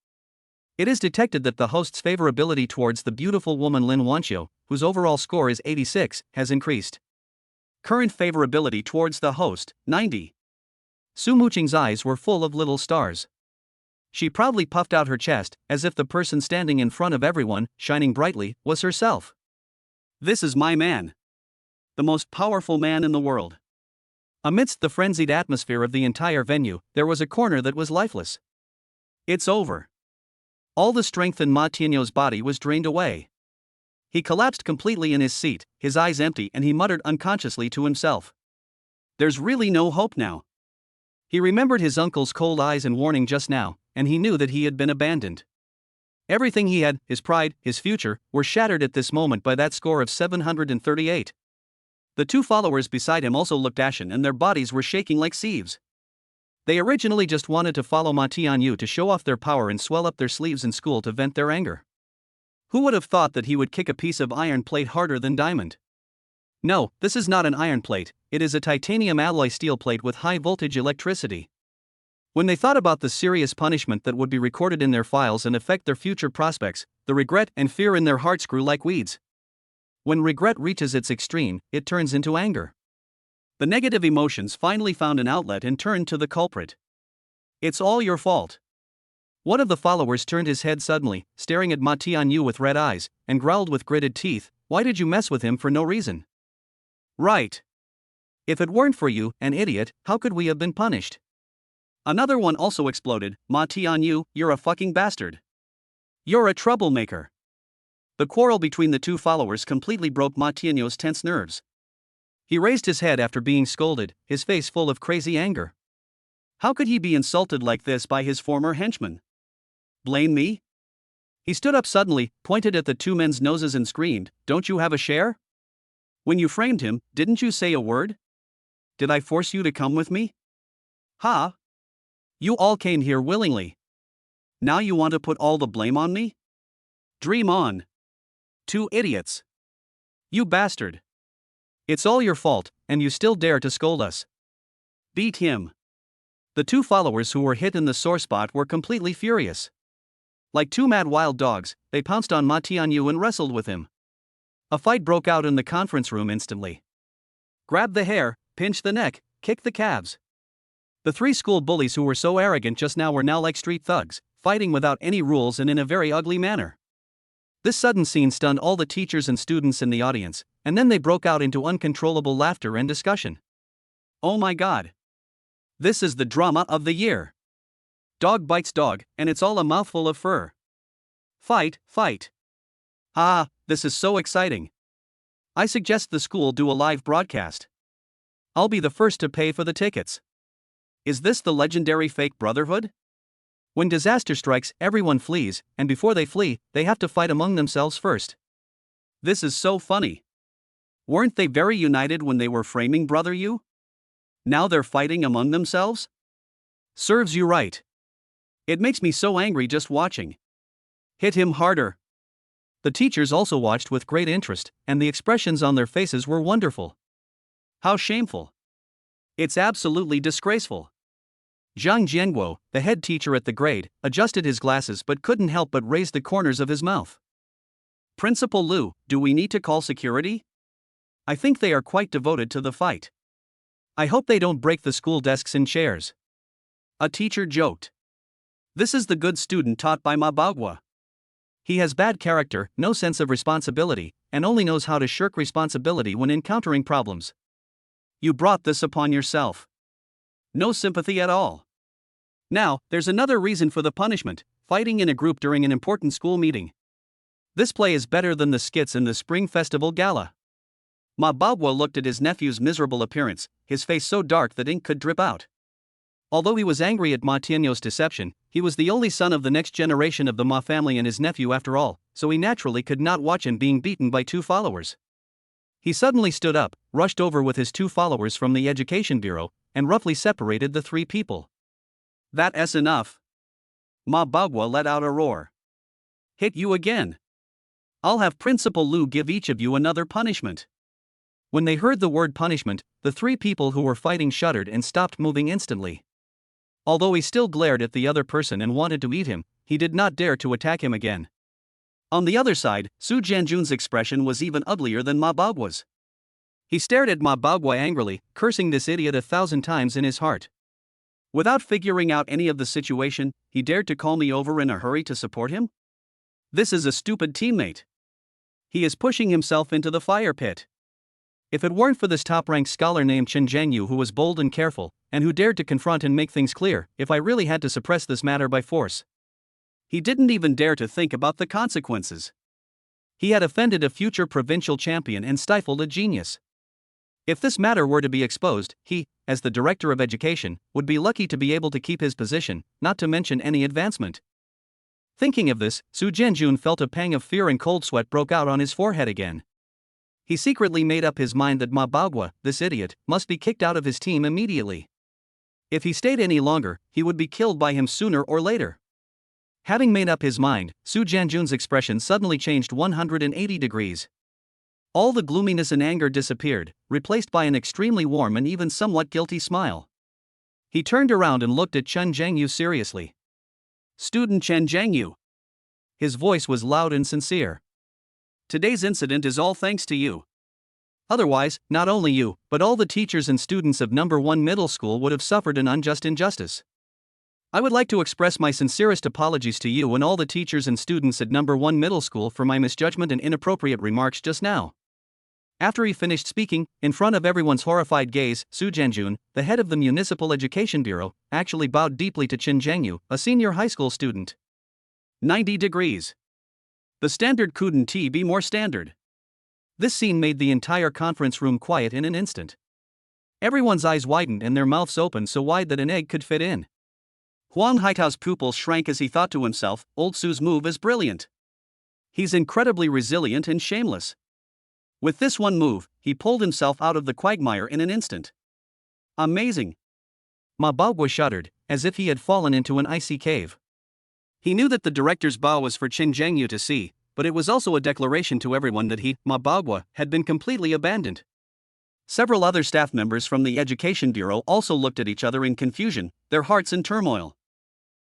It is detected that the host's favorability towards the beautiful woman Lin Wanqiu, whose overall score is 86, has increased. Current favorability towards the host, 90. Su Muqing's eyes were full of little stars. She proudly puffed out her chest, as if the person standing in front of everyone, shining brightly, was herself. This is my man. The most powerful man in the world. Amidst the frenzied atmosphere of the entire venue, there was a corner that was lifeless. It's over. All the strength in Ma Tianyou's body was drained away. He collapsed completely in his seat, his eyes empty, and he muttered unconsciously to himself. There's really no hope now. He remembered his uncle's cold eyes and warning just now, and he knew that he had been abandoned. Everything he had, his pride, his future, were shattered at this moment by that score of 738. The two followers beside him also looked ashen and their bodies were shaking like sieves. They originally just wanted to follow Ma Tianyu to show off their power and swell up their sleeves in school to vent their anger. Who would have thought that he would kick a piece of iron plate harder than diamond? No, this is not an iron plate, it is a titanium alloy steel plate with high voltage electricity. When they thought about the serious punishment that would be recorded in their files and affect their future prospects, the regret and fear in their hearts grew like weeds. When regret reaches its extreme, it turns into anger. The negative emotions finally found an outlet and turned to the culprit. It's all your fault. One of the followers turned his head suddenly, staring at Ma Tianyu with red eyes, and growled with gritted teeth, "Why did you mess with him for no reason?" Right. If it weren't for you, an idiot, how could we have been punished? Another one also exploded, "Ma Tianyu, you're a fucking bastard. You're a troublemaker." The quarrel between the two followers completely broke Ma Tianyou's tense nerves. He raised his head after being scolded, his face full of crazy anger. How could he be insulted like this by his former henchman? Blame me? He stood up suddenly, pointed at the two men's noses and screamed, "Don't you have a share? When you framed him, didn't you say a word? Did I force you to come with me? Ha! You all came here willingly. Now you want to put all the blame on me? Dream on. Two idiots. You bastard. It's all your fault, and you still dare to scold us. Beat him." The two followers who were hit in the sore spot were completely furious. Like two mad wild dogs, they pounced on Ma Tianyu and wrestled with him. A fight broke out in the conference room instantly. Grab the hair, pinch the neck, kick the calves. The three school bullies who were so arrogant just now were now like street thugs, fighting without any rules and in a very ugly manner. This sudden scene stunned all the teachers and students in the audience, and then they broke out into uncontrollable laughter and discussion. Oh my god. This is the drama of the year. Dog bites dog, and it's all a mouthful of fur. Fight, fight. Ah, this is so exciting. I suggest the school do a live broadcast. I'll be the first to pay for the tickets. Is this the legendary fake brotherhood? When disaster strikes, everyone flees, and before they flee, they have to fight among themselves first. This is so funny. Weren't they very united when they were framing Brother Yu? Now they're fighting among themselves? Serves you right. It makes me so angry just watching. Hit him harder. The teachers also watched with great interest, and the expressions on their faces were wonderful. How shameful. It's absolutely disgraceful. Zhang Jianguo, the head teacher at the grade, adjusted his glasses but couldn't help but raise the corners of his mouth. Principal Lu, do we need to call security? I think they are quite devoted to the fight. I hope they don't break the school desks and chairs. A teacher joked. This is the good student taught by Ma Baogua. He has bad character, no sense of responsibility, and only knows how to shirk responsibility when encountering problems. You brought this upon yourself. No sympathy at all. Now, there's another reason for the punishment: fighting in a group during an important school meeting. This play is better than the skits in the Spring Festival Gala. Ma Baogua looked at his nephew's miserable appearance, his face so dark that ink could drip out. Although he was angry at Ma Tianyou's deception, he was the only son of the next generation of the Ma family and his nephew after all, so he naturally could not watch him being beaten by two followers. He suddenly stood up, rushed over with his two followers from the Education Bureau, and roughly separated the three people. That's enough. Ma Baogua let out a roar. Hit you again. I'll have Principal Lu give each of you another punishment. When they heard the word punishment, the three people who were fighting shuddered and stopped moving instantly. Although he still glared at the other person and wanted to eat him, he did not dare to attack him again. On the other side, Su Jianjun's expression was even uglier than Ma Baogua's. He stared at Ma Baogua angrily, cursing this idiot 1,000 times in his heart. Without figuring out any of the situation, he dared to call me over in a hurry to support him? This is a stupid teammate. He is pushing himself into the fire pit. If it weren't for this top-ranked scholar named Chen Zhengyu who was bold and careful, and who dared to confront and make things clear, if I really had to suppress this matter by force. He didn't even dare to think about the consequences. He had offended a future provincial champion and stifled a genius. If this matter were to be exposed, he, as the director of education, would be lucky to be able to keep his position, not to mention any advancement. Thinking of this, Su Jianjun felt a pang of fear and cold sweat broke out on his forehead again. He secretly made up his mind that Ma Baogua, this idiot, must be kicked out of his team immediately. If he stayed any longer, he would be killed by him sooner or later. Having made up his mind, Su Jianjun's expression suddenly changed 180 degrees. All the gloominess and anger disappeared, replaced by an extremely warm and even somewhat guilty smile. He turned around and looked at Chen Zhengyu seriously. Student Chen Zhengyu. His voice was loud and sincere. Today's incident is all thanks to you. Otherwise, not only you, but all the teachers and students of No. 1 Middle School would have suffered an unjust injustice. I would like to express my sincerest apologies to you and all the teachers and students at No. 1 Middle School for my misjudgment and inappropriate remarks just now. After he finished speaking, in front of everyone's horrified gaze, Su Jianjun, the head of the Municipal Education Bureau, actually bowed deeply to Chen Zhengyu, a senior high school student. 90 degrees. The standard couldn't be more standard. This scene made the entire conference room quiet in an instant. Everyone's eyes widened and their mouths opened so wide that an egg could fit in. Huang Haitao's pupils shrank as he thought to himself, old Su's move is brilliant. He's incredibly resilient and shameless. With this one move, he pulled himself out of the quagmire in an instant. Amazing. Ma Baogua shuddered, as if he had fallen into an icy cave. He knew that the director's bow was for Chen Zhengyu to see, but it was also a declaration to everyone that he, Ma Baogua, had been completely abandoned. Several other staff members from the Education Bureau also looked at each other in confusion, their hearts in turmoil.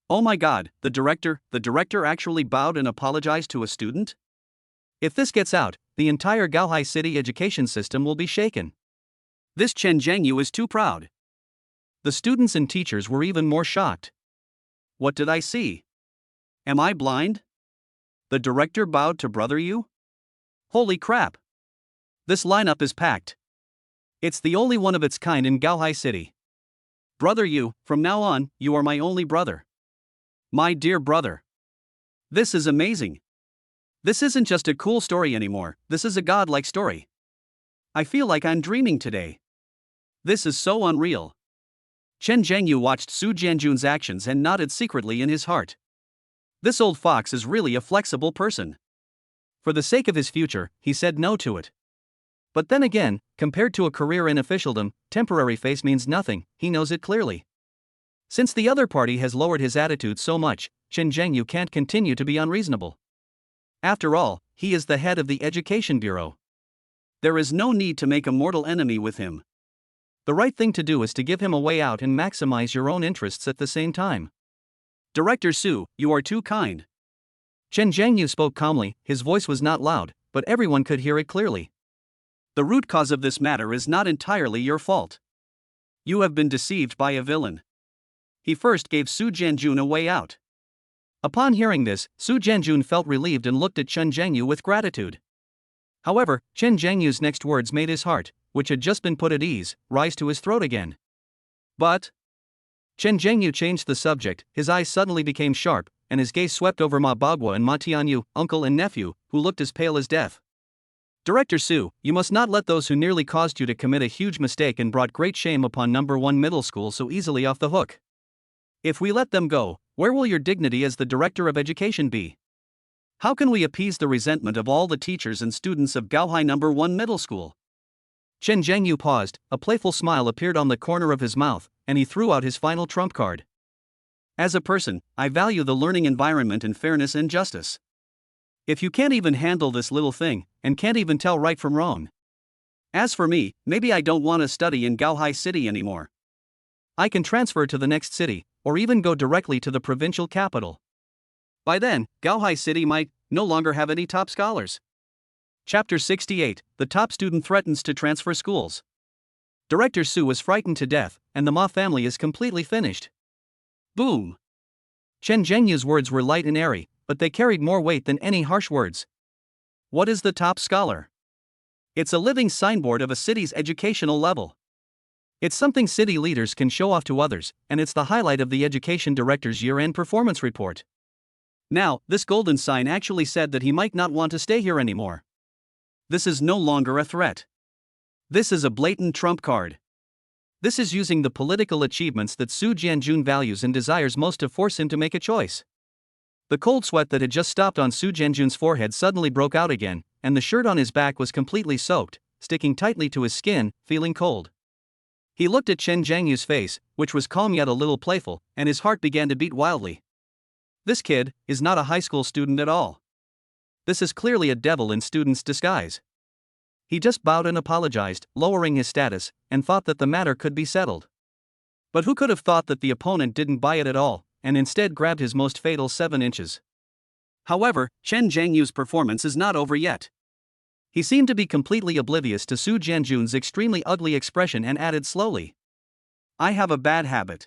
Oh my God, the director actually bowed and apologized to a student? If this gets out, the entire Gaohai City education system will be shaken. This Chen Zhengyu is too proud. The students and teachers were even more shocked. What did I see? Am I blind? The director bowed to Brother Yu? Holy crap! This lineup is packed. It's the only one of its kind in Gaohai City. Brother Yu, from now on, you are my only brother. My dear brother. This is amazing. This isn't just a cool story anymore, this is a godlike story. I feel like I'm dreaming today. This is so unreal. Chen Zhengyu watched Su Jianjun's actions and nodded secretly in his heart. This old fox is really a flexible person. For the sake of his future, he said no to it. But then again, compared to a career in officialdom, temporary face means nothing, he knows it clearly. Since the other party has lowered his attitude so much, Chen Zhengyu can't continue to be unreasonable. After all, he is the head of the Education Bureau. There is no need to make a mortal enemy with him. The right thing to do is to give him a way out and maximize your own interests at the same time. Director Su, you are too kind. Chen Zhengyu spoke calmly, his voice was not loud, but everyone could hear it clearly. The root cause of this matter is not entirely your fault. You have been deceived by a villain. He first gave Su Jianjun a way out. Upon hearing this, Su Jianjun felt relieved and looked at Chen Zhengyu with gratitude. However, Chen Zhengyu's next words made his heart, which had just been put at ease, rise to his throat again. But Chen Zhengyu changed the subject, his eyes suddenly became sharp, and his gaze swept over Ma Baogua and Ma Tianyu, uncle and nephew, who looked as pale as death. Director Su, you must not let those who nearly caused you to commit a huge mistake and brought great shame upon No. 1 Middle School so easily off the hook. If we let them go, where will your dignity as the Director of Education be? How can we appease the resentment of all the teachers and students of Gaohai No. 1 Middle School? Chen Zhengyu paused, a playful smile appeared on the corner of his mouth, and he threw out his final trump card. As a person, I value the learning environment and fairness and justice. If you can't even handle this little thing, and can't even tell right from wrong. As for me, maybe I don't want to study in Gaohai City anymore. I can transfer to the next city, or even go directly to the provincial capital. By then, Gaohai City might no longer have any top scholars. Chapter 68, The Top Student Threatens to Transfer Schools. Director Su was frightened to death, and the Ma family is completely finished. Boom. Chen Zhengyu's words were light and airy, but they carried more weight than any harsh words. What is the top scholar? It's a living signboard of a city's educational level. It's something city leaders can show off to others, and it's the highlight of the education director's year-end performance report. Now, this golden sign actually said that he might not want to stay here anymore. This is no longer a threat. This is a blatant trump card. This is using the political achievements that Su Jianjun values and desires most to force him to make a choice. The cold sweat that had just stopped on Su Jianjun's forehead suddenly broke out again, and the shirt on his back was completely soaked, sticking tightly to his skin, feeling cold. He looked at Chen Zhengyu's face, which was calm yet a little playful, and his heart began to beat wildly. This kid is not a high school student at all. This is clearly a devil in student's disguise. He just bowed and apologized, lowering his status, and thought that the matter could be settled. But who could have thought that the opponent didn't buy it at all, and instead grabbed his most fatal 7 inches? However, Chen Zhengyu's performance is not over yet. He seemed to be completely oblivious to Su Jianjun's extremely ugly expression and added slowly, I have a bad habit.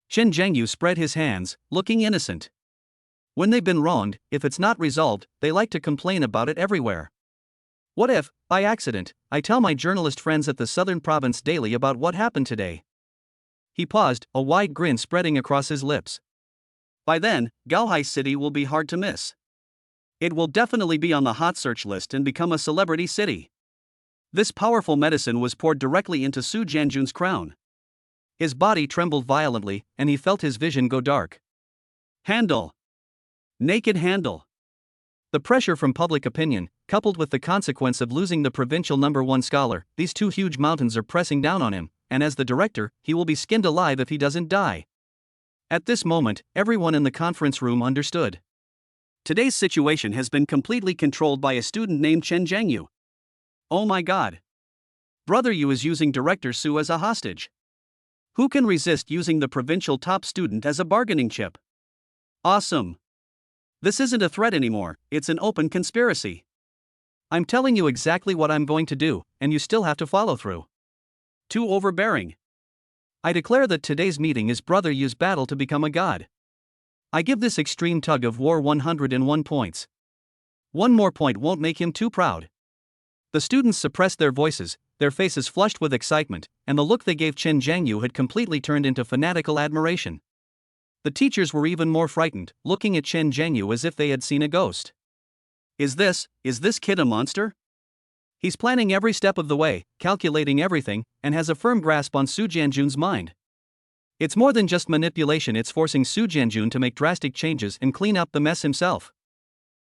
Chen Zhengyu spread his hands, looking innocent. When they've been wronged, if it's not resolved, they like to complain about it everywhere. What if, by accident, I tell my journalist friends at the Southern Province Daily about what happened today? He paused, a wide grin spreading across his lips. By then, Gaohai City will be hard to miss. It will definitely be on the hot search list and become a celebrity city. This powerful medicine was poured directly into Su Jianjun's crown. His body trembled violently, and he felt his vision go dark. Handle. Naked handle. The pressure from public opinion, coupled with the consequence of losing the provincial #1 scholar, these two huge mountains are pressing down on him, and as the director, he will be skinned alive if he doesn't die. At this moment, everyone in the conference room understood. Today's situation has been completely controlled by a student named Chen Zhengyu. Oh my god. Brother Yu is using Director Su as a hostage. Who can resist using the provincial top student as a bargaining chip? Awesome. This isn't a threat anymore, it's an open conspiracy. I'm telling you exactly what I'm going to do, and you still have to follow through. Too overbearing. I declare that today's meeting is Brother Yu's battle to become a god. I give this extreme tug of war 101 points. One more point won't make him too proud. The students suppressed their voices, their faces flushed with excitement, and the look they gave Chen Zhengyu had completely turned into fanatical admiration. The teachers were even more frightened, looking at Chen Zhengyu as if they had seen a ghost. Is this kid a monster? He's planning every step of the way, calculating everything, and has a firm grasp on Su Jianjun's mind. It's more than just manipulation, it's forcing Su Jianjun to make drastic changes and clean up the mess himself.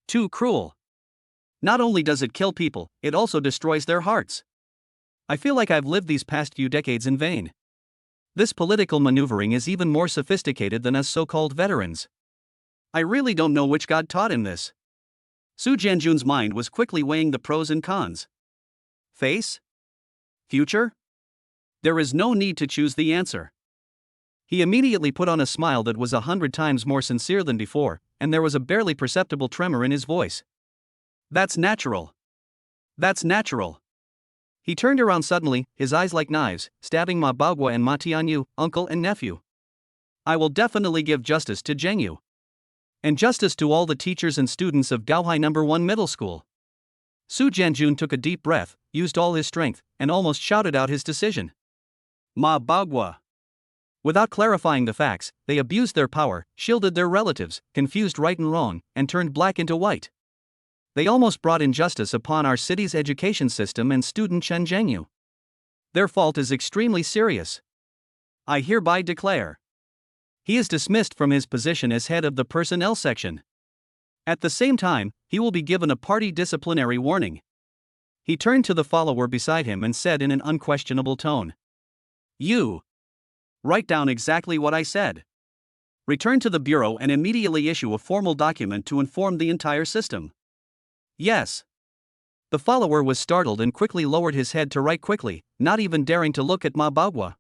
Too cruel. Not only does it kill people, it also destroys their hearts. I feel like I've lived these past few decades in vain. This political maneuvering is even more sophisticated than us so-called veterans. I really don't know which god taught him this. Su Jianjun's mind was quickly weighing the pros and cons. Face? Future? There is no need to choose the answer. He immediately put on a smile that was 100 times more sincere than before, and there was a barely perceptible tremor in his voice. That's natural. That's natural. He turned around suddenly, his eyes like knives, stabbing Ma Baogua and Ma Tianyu, uncle and nephew. I will definitely give justice to Zhengyu. And justice to all the teachers and students of Gaohai #1 Middle School. Su Jianjun took a deep breath, used all his strength, and almost shouted out his decision. Ma Baogua. Without clarifying the facts, they abused their power, shielded their relatives, confused right and wrong, and turned black into white. They almost brought injustice upon our city's education system and student Chen Zhengyu. Their fault is extremely serious. I hereby declare. He is dismissed from his position as head of the personnel section. At the same time, he will be given a party disciplinary warning. He turned to the follower beside him and said in an unquestionable tone, You. Write down exactly what I said. Return to the bureau and immediately issue a formal document to inform the entire system. Yes. The follower was startled and quickly lowered his head to write quickly, not even daring to look at Ma Baogua.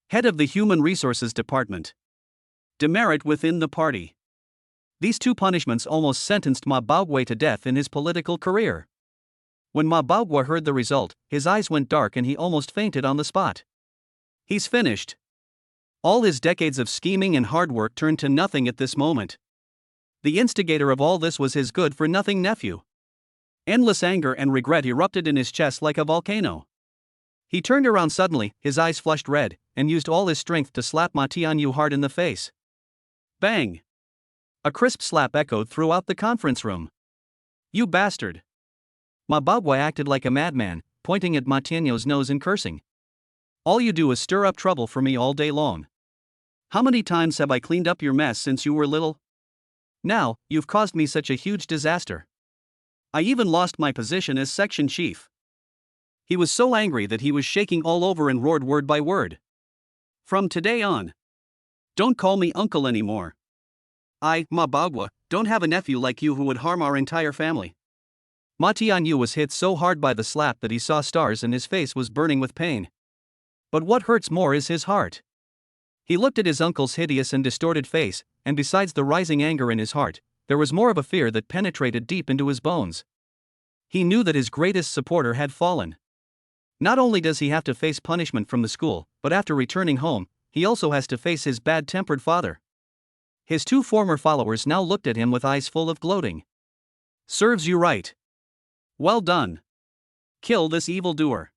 Head of the Human Resources Department. Demerit within the party. These two punishments almost sentenced Ma Baogua to death in his political career. When Ma Baogwa heard the result, his eyes went dark and he almost fainted on the spot. He's finished. All his decades of scheming and hard work turned to nothing at this moment. The instigator of all this was his good-for-nothing nephew. Endless anger and regret erupted in his chest like a volcano. He turned around suddenly, his eyes flushed red, and used all his strength to slap Ma Tianyu hard in the face. Bang! A crisp slap echoed throughout the conference room. You bastard! Ma Baogwa acted like a madman, pointing at Ma Tianyu's nose and cursing. All you do is stir up trouble for me all day long. How many times have I cleaned up your mess since you were little? Now, you've caused me such a huge disaster. I even lost my position as section chief. He was so angry that he was shaking all over and roared word by word. From today on, don't call me uncle anymore. I, Ma Baogwa, don't have a nephew like you who would harm our entire family. Ma Tianyu was hit so hard by the slap that he saw stars and his face was burning with pain. But what hurts more is his heart. He looked at his uncle's hideous and distorted face, and besides the rising anger in his heart, there was more of a fear that penetrated deep into his bones. He knew that his greatest supporter had fallen. Not only does he have to face punishment from the school, but after returning home, he also has to face his bad-tempered father. His two former followers now looked at him with eyes full of gloating. Serves you right. Well done. Kill this evildoer.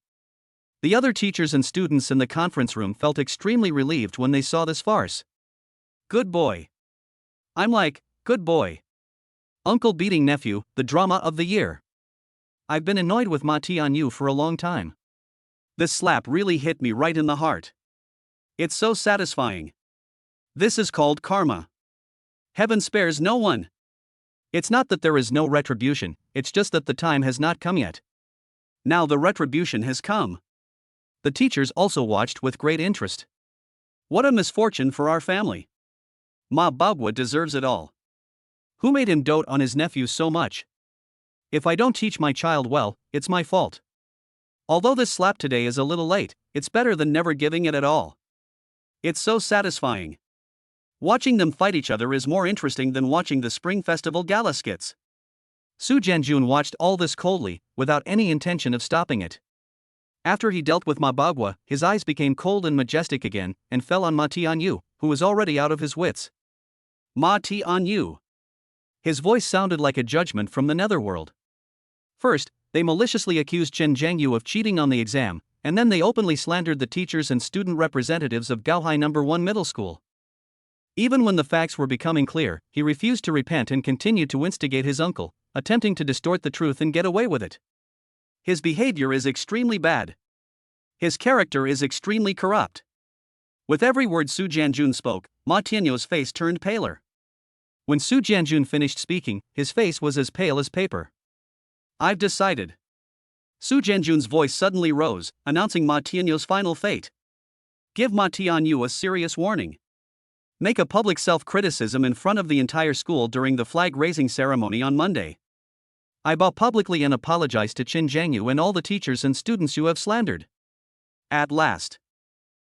The other teachers and students in the conference room felt extremely relieved when they saw this farce. Good boy. I'm like, good boy. Uncle beating nephew, the drama of the year. I've been annoyed with Ma Tianyu for a long time. This slap really hit me right in the heart. It's so satisfying. This is called karma. Heaven spares no one. It's not that there is no retribution, it's just that the time has not come yet. Now the retribution has come. The teachers also watched with great interest. What a misfortune for our family. Ma Baogwa deserves it all. Who made him dote on his nephew so much? If I don't teach my child well, it's my fault. Although this slap today is a little late, it's better than never giving it at all. It's so satisfying. Watching them fight each other is more interesting than watching the Spring Festival gala skits. Su Jianjun watched all this coldly, without any intention of stopping it. After he dealt with Ma Baogwa, his eyes became cold and majestic again, and fell on Ma Tianyu, who was already out of his wits. Ma Tianyu. His voice sounded like a judgment from the netherworld. First, they maliciously accused Chen Zhengyu of cheating on the exam, and then they openly slandered the teachers and student representatives of Gaohai No. 1 Middle School. Even when the facts were becoming clear, he refused to repent and continued to instigate his uncle, attempting to distort the truth and get away with it. His behavior is extremely bad. His character is extremely corrupt. With every word Su Jianjun spoke, Ma Tianyu's face turned paler. When Su Jianjun finished speaking, his face was as pale as paper. I've decided. Su Jianjun's voice suddenly rose, announcing Ma Tianyu's final fate. Give Ma Tianyu a serious warning. Make a public self-criticism in front of the entire school during the flag-raising ceremony on Monday. I bow publicly and apologize to Chen Zhengyu and all the teachers and students you have slandered. At last.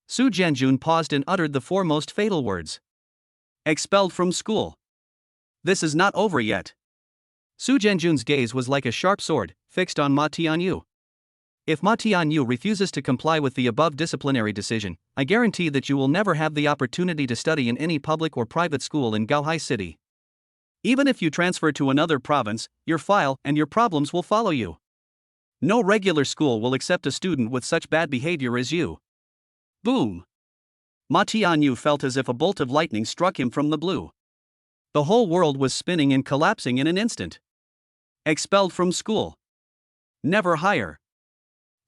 Su Jianjun paused and uttered the four most fatal words. Expelled from school. This is not over yet. Su Jianjun's gaze was like a sharp sword, fixed on Ma Tianyu. If Ma Tianyu refuses to comply with the above disciplinary decision, I guarantee that you will never have the opportunity to study in any public or private school in Gaohai City. Even if you transfer to another province, your file and your problems will follow you. No regular school will accept a student with such bad behavior as you. Boom! Ma Tianyu felt as if a bolt of lightning struck him from the blue. The whole world was spinning and collapsing in an instant. Expelled from school. Never hire.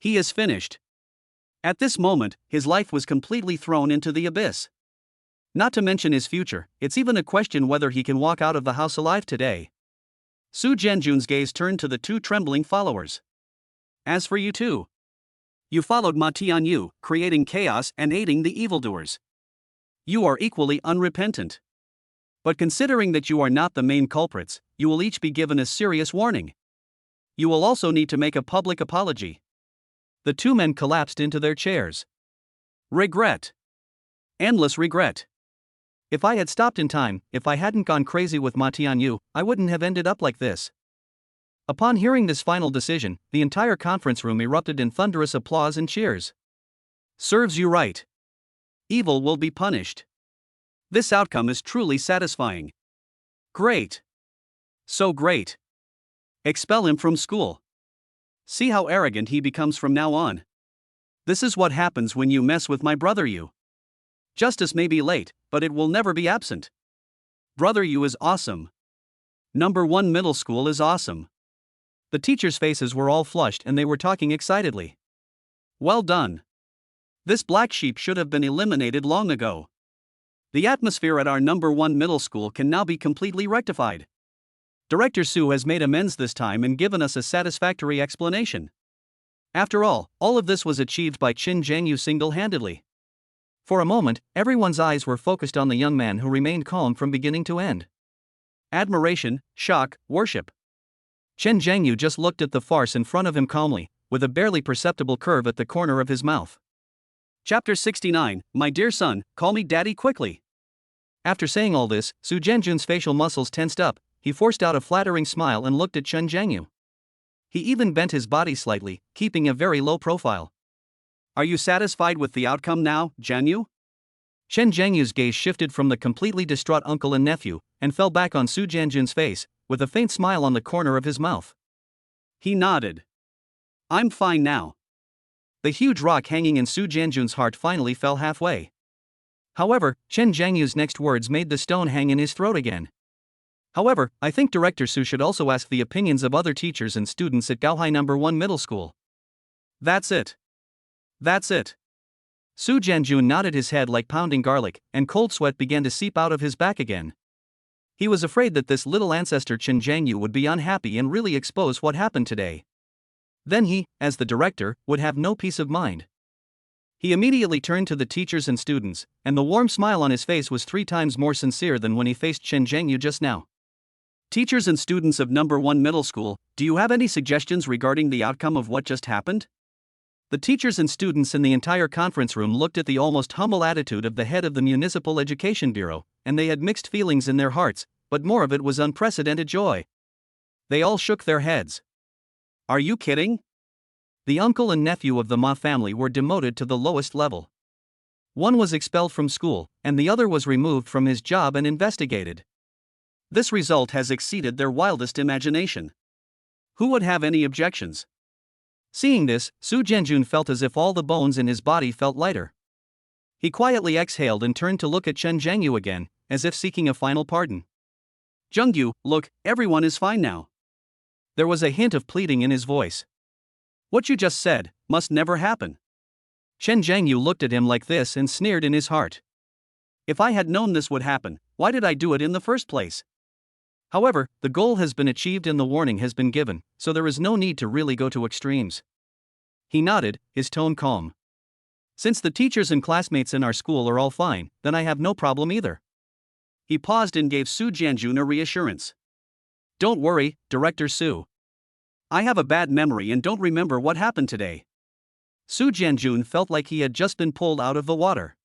He is finished. At this moment, his life was completely thrown into the abyss. Not to mention his future, it's even a question whether he can walk out of the house alive today. Su Jianjun's gaze turned to the two trembling followers. As for you two, you followed Ma Tianyu, creating chaos and aiding the evildoers. You are equally unrepentant. But considering that you are not the main culprits, you will each be given a serious warning. You will also need to make a public apology. The two men collapsed into their chairs. Regret. Endless regret. If I had stopped in time, if I hadn't gone crazy with Ma Tianyu, I wouldn't have ended up like this. Upon hearing this final decision, the entire conference room erupted in thunderous applause and cheers. Serves you right. Evil will be punished. This outcome is truly satisfying. Great. So great. Expel him from school. See how arrogant he becomes from now on. This is what happens when you mess with my brother Yu. Justice may be late, but it will never be absent. Brother Yu is awesome. Number 1 middle school is awesome. The teachers' faces were all flushed and they were talking excitedly. Well done. This black sheep should have been eliminated long ago. The atmosphere at our number 1 middle school can now be completely rectified. Director Su has made amends this time and given us a satisfactory explanation. After all of this was achieved by Qin Zhangyu single-handedly. For a moment, everyone's eyes were focused on the young man who remained calm from beginning to end. Admiration, shock, worship. Qin Zhangyu just looked at the farce in front of him calmly, with a barely perceptible curve at the corner of his mouth. Chapter 69, My dear son, call me daddy quickly. After saying all this, Su Jianjun's facial muscles tensed up. He forced out a flattering smile and looked at Qin Zhangyu. He even bent his body slightly, keeping a very low profile. Are you satisfied with the outcome now, Zhangyu? Qin Zhangyu's gaze shifted from the completely distraught uncle and nephew, and fell back on Su Jianjun's face, with a faint smile on the corner of his mouth. He nodded. I'm fine now. The huge rock hanging in Su Jianjun's heart finally fell halfway. However, Qin Zhangyu's next words made the stone hang in his throat again. However, I think Director Su should also ask the opinions of other teachers and students at Gaohai number 1 middle school. That's it. That's it. Su Jianjun nodded his head like pounding garlic, and cold sweat began to seep out of his back again. He was afraid that this little ancestor Qin Zhangyu would be unhappy and really expose what happened today. Then he, as the director, would have no peace of mind. He immediately turned to the teachers and students, and the warm smile on his face was 3 times more sincere than when he faced Qin Zhangyu just now. Teachers and students of number 1 middle school, do you have any suggestions regarding the outcome of what just happened? The teachers and students in the entire conference room looked at the almost humble attitude of the head of the Municipal Education Bureau, and they had mixed feelings in their hearts, but more of it was unprecedented joy. They all shook their heads. Are you kidding? The uncle and nephew of the Ma family were demoted to the lowest level. One was expelled from school, and the other was removed from his job and investigated. This result has exceeded their wildest imagination. Who would have any objections? Seeing this, Su Jianjun felt as if all the bones in his body felt lighter. He quietly exhaled and turned to look at Qin Zhangyu again, as if seeking a final pardon. Zhangyu, look, everyone is fine now. There was a hint of pleading in his voice. What you just said must never happen. Qin Zhangyu looked at him like this and sneered in his heart. If I had known this would happen, why did I do it in the first place? However, the goal has been achieved and the warning has been given, so there is no need to really go to extremes. He nodded, his tone calm. Since the teachers and classmates in our school are all fine, then I have no problem either. He paused and gave Su Jianjun a reassurance. Don't worry, Director Su. I have a bad memory and don't remember what happened today. Su Jianjun felt like he had just been pulled out of the water.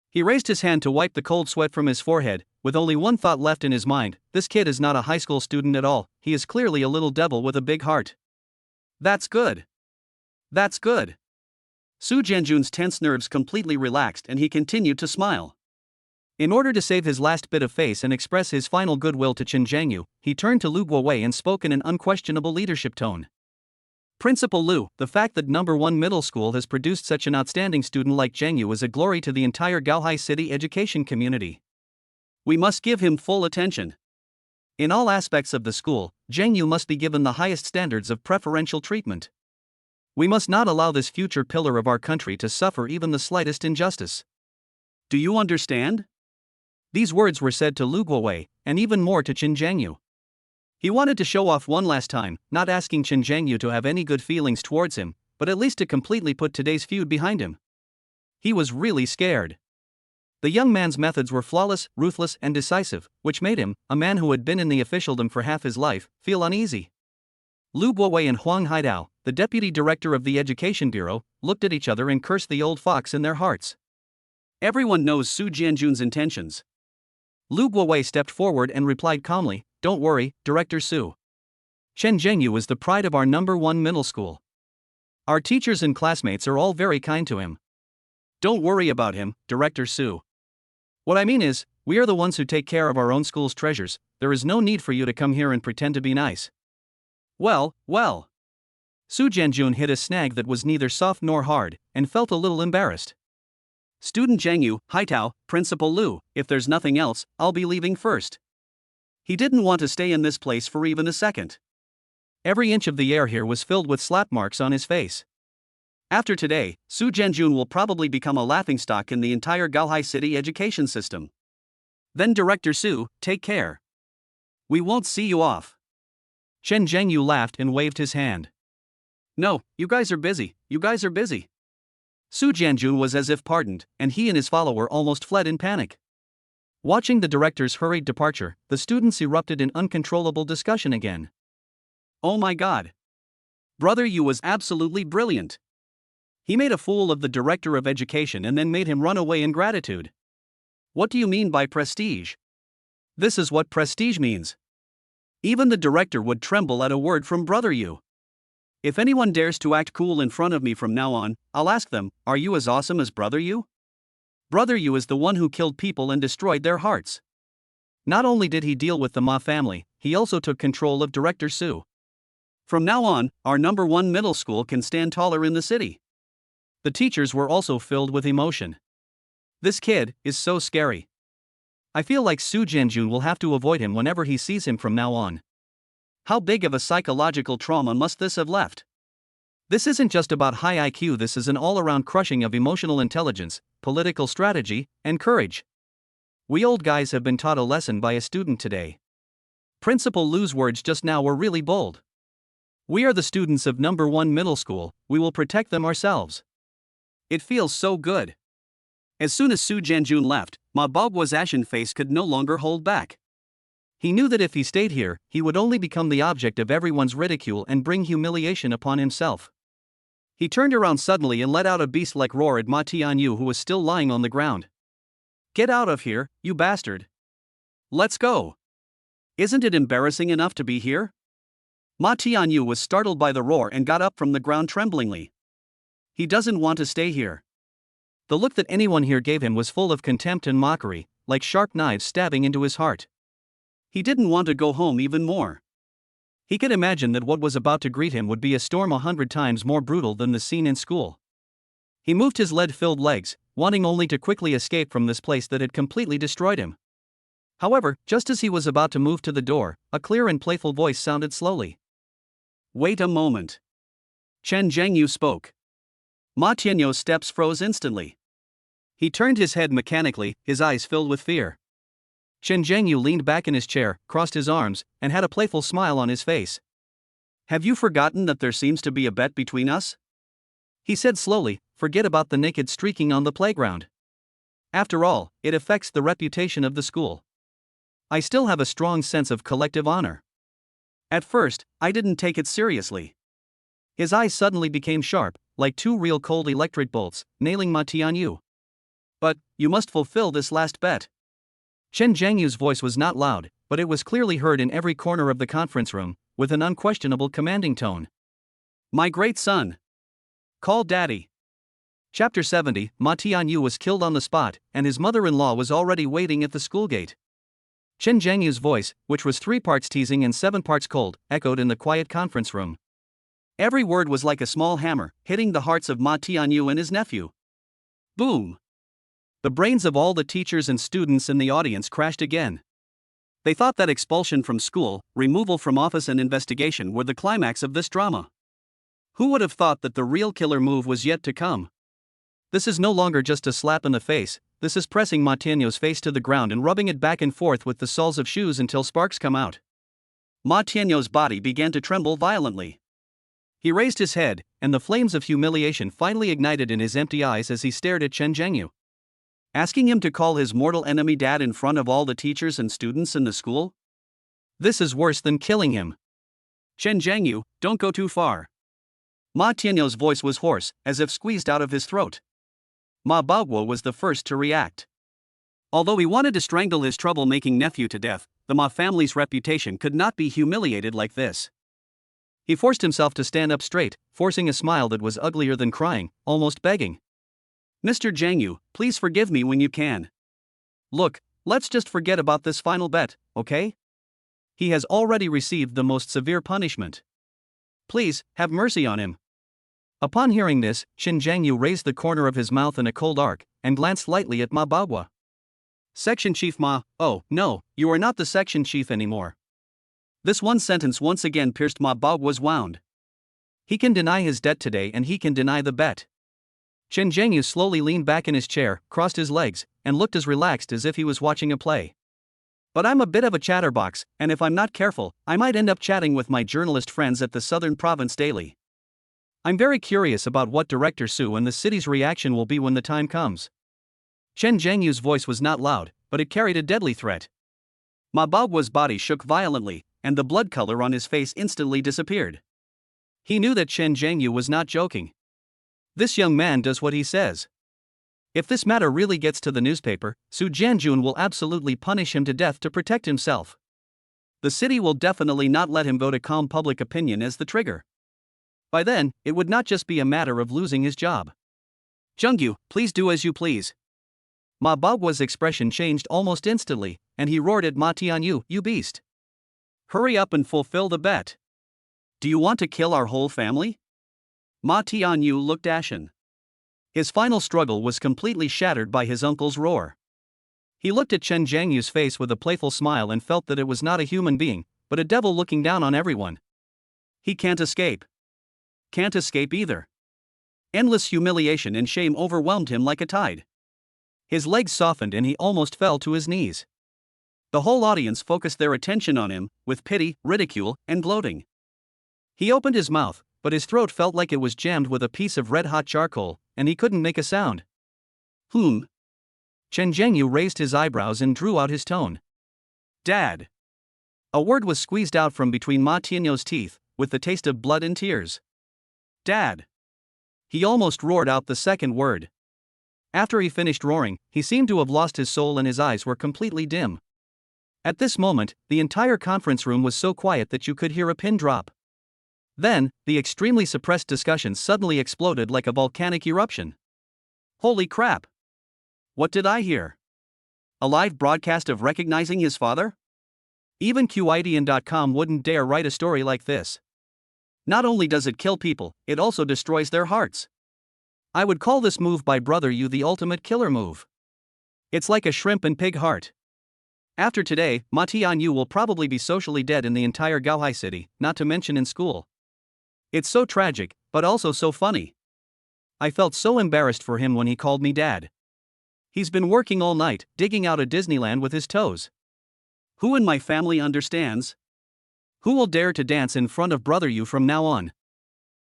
He raised his hand to wipe the cold sweat from his forehead, with only one thought left in his mind: this kid is not a high school student at all, he is clearly a little devil with a big heart. That's good. That's good. Su Jianjun's tense nerves completely relaxed and he continued to smile. In order to save his last bit of face and express his final goodwill to Qin Zhangyu, he turned to Lu Guowei and spoke in an unquestionable leadership tone. Principal Lu, the fact that number 1 middle school has produced such an outstanding student like Zhangyu is a glory to the entire Gaohai City education community. We must give him full attention. In all aspects of the school, Zhangyu must be given the highest standards of preferential treatment. We must not allow this future pillar of our country to suffer even the slightest injustice. Do you understand? These words were said to Lu Guowei, and even more to Qin Zhangyu. He wanted to show off one last time, not asking Qin Zhangyu to have any good feelings towards him, but at least to completely put today's feud behind him. He was really scared. The young man's methods were flawless, ruthless, and decisive, which made him, a man who had been in the officialdom for half his life, feel uneasy. Lu Guowei and Huang Haidao, the deputy director of the Education Bureau, looked at each other and cursed the old fox in their hearts. Everyone knows Su Jianjun's intentions. Lu Guowei stepped forward and replied calmly, "Don't worry, Director Su. Chen Zhengyu is the pride of our number 1 middle school. Our teachers and classmates are all very kind to him. Don't worry about him, Director Su. What I mean is, we are the ones who take care of our own school's treasures. There is no need for you to come here and pretend to be nice. Well. Su Jianjun hit a snag that was neither soft nor hard, and felt a little embarrassed. Student Zhang Yu, Haitao, Principal Lu, if there's nothing else, I'll be leaving first. He didn't want to stay in this place for even a second. Every inch of the air here was filled with slap marks on his face. After today, Su Jianjun will probably become a laughingstock in the entire Gaohai City education system. Then Director Su, take care. We won't see you off. Chen Zhengyu laughed and waved his hand. No, you guys are busy. Su Jianjun was as if pardoned, and he and his follower almost fled in panic. Watching the director's hurried departure, the students erupted in uncontrollable discussion again. Oh my god. Brother Yu was absolutely brilliant. He made a fool of the director of education and then made him run away in gratitude. What do you mean by prestige? This is what prestige means. Even the director would tremble at a word from Brother Yu. If anyone dares to act cool in front of me from now on, I'll ask them, are you as awesome as Brother Yu? Brother Yu is the one who killed people and destroyed their hearts. Not only did he deal with the Ma family, he also took control of Director Su. From now on, our number 1 middle school can stand taller in the city. The teachers were also filled with emotion. This kid is so scary. I feel like Su Jianjun will have to avoid him whenever he sees him from now on. How big of a psychological trauma must this have left? This isn't just about high IQ, this is an all-around crushing of emotional intelligence, political strategy, and courage. We old guys have been taught a lesson by a student today. Principal Lu's words just now were really bold. We are the students of number 1 middle school, we will protect them ourselves. It feels so good. As soon as Su Jianjun left, Ma Baoguo's ashen face could no longer hold back. He knew that if he stayed here, he would only become the object of everyone's ridicule and bring humiliation upon himself. He turned around suddenly and let out a beast-like roar at Ma Tianyu, who was still lying on the ground. Get out of here, you bastard. Let's go. Isn't it embarrassing enough to be here? Ma Tianyu was startled by the roar and got up from the ground tremblingly. He doesn't want to stay here. The look that anyone here gave him was full of contempt and mockery, like sharp knives stabbing into his heart. He didn't want to go home even more. He could imagine that what was about to greet him would be a storm 100 times more brutal than the scene in school. He moved his lead-filled legs, wanting only to quickly escape from this place that had completely destroyed him. However, just as he was about to move to the door, a clear and playful voice sounded slowly. Wait a moment. Chen Zhengyu spoke. Ma Tianyu's steps froze instantly. He turned his head mechanically, his eyes filled with fear. Chen Zhengyu leaned back in his chair, crossed his arms, and had a playful smile on his face. Have you forgotten that there seems to be a bet between us? He said slowly, forget about the naked streaking on the playground. After all, it affects the reputation of the school. I still have a strong sense of collective honor. At first, I didn't take it seriously. His eyes suddenly became sharp, like 2 real cold electric bolts, nailing Ma Tianyu. But, you must fulfill this last bet. Chen Zhengyu's voice was not loud, but it was clearly heard in every corner of the conference room, with an unquestionable commanding tone. My great son. Call daddy. Chapter 70, Ma Tianyu was killed on the spot, and his mother-in-law was already waiting at the school gate. Chen Zhengyu's voice, which was 3 parts teasing and 7 parts cold, echoed in the quiet conference room. Every word was like a small hammer, hitting the hearts of Ma Tianyu and his nephew. Boom! The brains of all the teachers and students in the audience crashed again. They thought that expulsion from school, removal from office and investigation were the climax of this drama. Who would have thought that the real killer move was yet to come? This is no longer just a slap in the face, this is pressing Ma Tianyu's face to the ground and rubbing it back and forth with the soles of shoes until sparks come out. Ma Tianyu's body began to tremble violently. He raised his head, and the flames of humiliation finally ignited in his empty eyes as he stared at Chen Zhengyu. Asking him to call his mortal enemy dad in front of all the teachers and students in the school? This is worse than killing him. Chen Zhengyu, don't go too far. Ma Tianyu's voice was hoarse, as if squeezed out of his throat. Ma Baoguo was the first to react. Although he wanted to strangle his troublemaking nephew to death, the Ma family's reputation could not be humiliated like this. He forced himself to stand up straight, forcing a smile that was uglier than crying, almost begging. Mr. Zhang Yu, please forgive me when you can. Look, let's just forget about this final bet, okay? He has already received the most severe punishment. Please, have mercy on him. Upon hearing this, Qin Zhangyu raised the corner of his mouth in a cold arc, and glanced lightly at Ma Baoguo. Section Chief Ma, oh, no, you are not the section chief anymore. This one sentence once again pierced Ma Baoguo's wound. He can deny his debt today and he can deny the bet. Qin Zhangyu slowly leaned back in his chair, crossed his legs, and looked as relaxed as if he was watching a play. But I'm a bit of a chatterbox, and if I'm not careful, I might end up chatting with my journalist friends at the Southern Province Daily. I'm very curious about what Director Su and the city's reaction will be when the time comes. Qin Zhangyu's voice was not loud, but it carried a deadly threat. Ma Baoguo's body shook violently, and the blood color on his face instantly disappeared. He knew that Qin Zhangyu was not joking. This young man does what he says. If this matter really gets to the newspaper, Su Jianjun will absolutely punish him to death to protect himself. The city will definitely not let him go to calm public opinion as the trigger. By then, it would not just be a matter of losing his job. Zhangyu, please do as you please. Ma Baoguo's expression changed almost instantly, and he roared at Ma Tianyu, "You beast! Hurry up and fulfill the bet. Do you want to kill our whole family?" Ma Tianyu looked ashen. His final struggle was completely shattered by his uncle's roar. He looked at Qin Zhangyu's face with a playful smile and felt that it was not a human being, but a devil looking down on everyone. He can't escape. Can't escape either. Endless humiliation and shame overwhelmed him like a tide. His legs softened and he almost fell to his knees. The whole audience focused their attention on him, with pity, ridicule, and gloating. He opened his mouth, but his throat felt like it was jammed with a piece of red-hot charcoal, and he couldn't make a sound. Qin Zhangyu raised his eyebrows and drew out his tone. Dad. A word was squeezed out from between Ma Tianyu's teeth, with the taste of blood and tears. Dad. He almost roared out the second word. After he finished roaring, he seemed to have lost his soul and his eyes were completely dim. At this moment, the entire conference room was so quiet that you could hear a pin drop. Then, the extremely suppressed discussion suddenly exploded like a volcanic eruption. Holy crap! What did I hear? A live broadcast of recognizing his father? Even QIDN.com wouldn't dare write a story like this. Not only does it kill people, it also destroys their hearts. I would call this move by Brother Yu the ultimate killer move. It's like a shrimp and pig heart. After today, Ma Tianyu will probably be socially dead in the entire Gaohai city, not to mention in school. It's so tragic, but also so funny. I felt so embarrassed for him when he called me dad. He's been working all night, digging out a Disneyland with his toes. Who in my family understands? Who will dare to dance in front of Brother Yu from now on?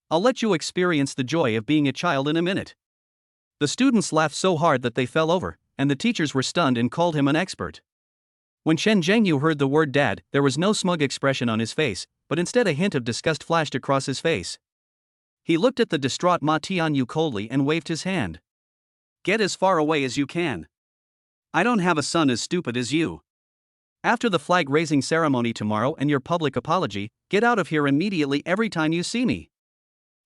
I'll let you experience the joy of being a child in a minute. The students laughed so hard that they fell over, and the teachers were stunned and called him an expert. When Qin Zhangyu heard the word dad, there was no smug expression on his face, but instead a hint of disgust flashed across his face. He looked at the distraught Ma Tianyu coldly and waved his hand. Get as far away as you can. I don't have a son as stupid as you. After the flag-raising ceremony tomorrow and your public apology, get out of here immediately every time you see me.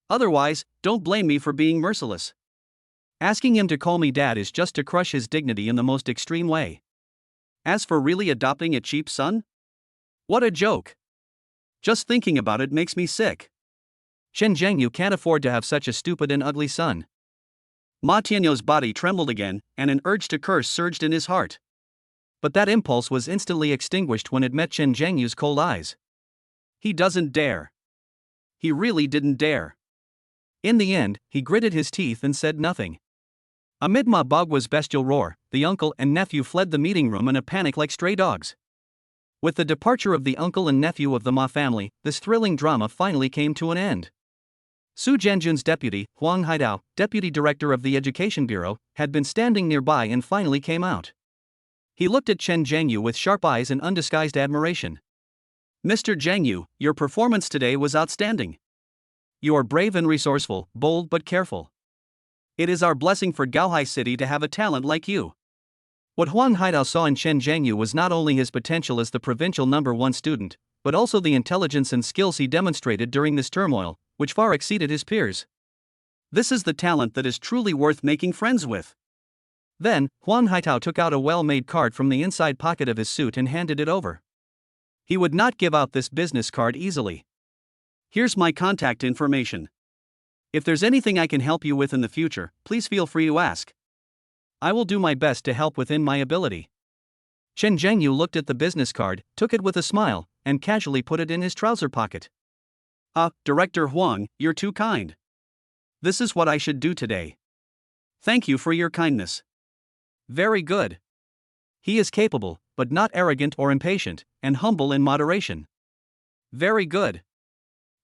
Otherwise, don't blame me for being merciless. Asking him to call me dad is just to crush his dignity in the most extreme way. As for really adopting a cheap son? What a joke. Just thinking about it makes me sick. Qin Zhangyu can't afford to have such a stupid and ugly son. Ma Tianyu's body trembled again, and an urge to curse surged in his heart. But that impulse was instantly extinguished when it met Qin Zhangyu's cold eyes. He doesn't dare. He really didn't dare. In the end, he gritted his teeth and said nothing. Amid Ma Baoguo's bestial roar, the uncle and nephew fled the meeting room in a panic like stray dogs. With the departure of the uncle and nephew of the Ma family, this thrilling drama finally came to an end. Su Jianjun's deputy, Huang Haidao, deputy director of the Education Bureau, had been standing nearby and finally came out. He looked at Qin Zhangyu with sharp eyes and undisguised admiration. Mr. Zhangyu, your performance today was outstanding. You are brave and resourceful, bold but careful. It is our blessing for Gaohai City to have a talent like you. What Huang Haidao saw in Qin Zhangyu was not only his potential as the provincial #1 student, but also the intelligence and skills he demonstrated during this turmoil, which far exceeded his peers. This is the talent that is truly worth making friends with. Then, Huan Haitao took out a well-made card from the inside pocket of his suit and handed it over. He would not give out this business card easily. Here's my contact information. If there's anything I can help you with in the future, please feel free to ask. I will do my best to help within my ability. Chen Zhengyu looked at the business card, took it with a smile, and casually put it in his trouser pocket. Director Huang, you're too kind. This is what I should do today. Thank you for your kindness. Very good. He is capable, but not arrogant or impatient, and humble in moderation. Very good.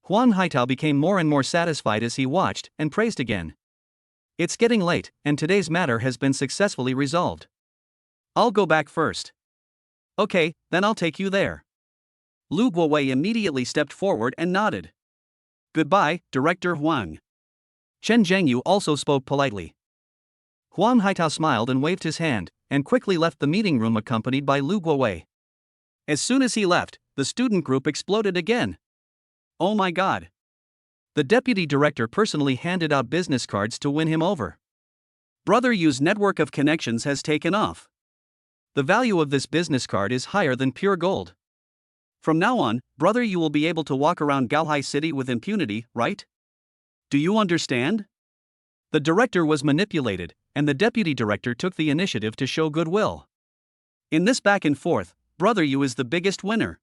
Huan Haitao became more and more satisfied as he watched and praised again. It's getting late, and today's matter has been successfully resolved. I'll go back first. Okay, then I'll take you there. Lu Guowei immediately stepped forward and nodded. Goodbye, Director Huang. Chen Zhengyu also spoke politely. Huan Haitao smiled and waved his hand, and quickly left the meeting room accompanied by Lu Guowei. As soon as he left, the student group exploded again. Oh my God! The deputy director personally handed out business cards to win him over. Brother Yu's network of connections has taken off. The value of this business card is higher than pure gold. From now on, Brother Yu will be able to walk around Gaohai City with impunity, right? Do you understand? The director was manipulated, and the deputy director took the initiative to show goodwill. In this back and forth, Brother Yu is the biggest winner.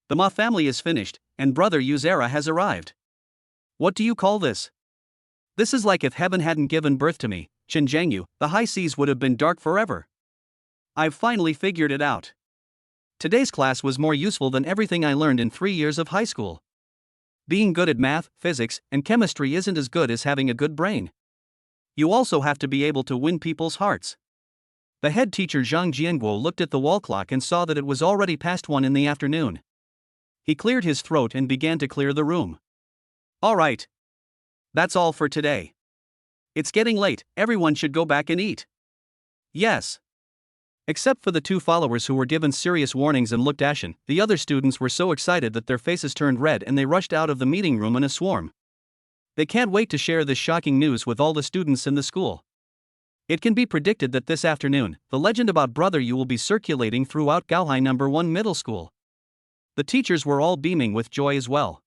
The Ma family is finished, and Brother Yu's era has arrived. What do you call this? This is like if heaven hadn't given birth to me, Chen Zhengyu, the high seas would have been dark forever. I've finally figured it out. Today's class was more useful than everything I learned in 3 years of high school. Being good at math, physics, and chemistry isn't as good as having a good brain. You also have to be able to win people's hearts. The head teacher Zhang Jianguo looked at the wall clock and saw that it was already past 1 in the afternoon. He cleared his throat and began to clear the room. All right. That's all for today. It's getting late, everyone should go back and eat. Yes. Except for the 2 followers who were given serious warnings and looked ashen, the other students were so excited that their faces turned red and they rushed out of the meeting room in a swarm. They can't wait to share this shocking news with all the students in the school. It can be predicted that this afternoon, the legend about Brother Yu will be circulating throughout Gaohai No. 1 Middle School. The teachers were all beaming with joy as well.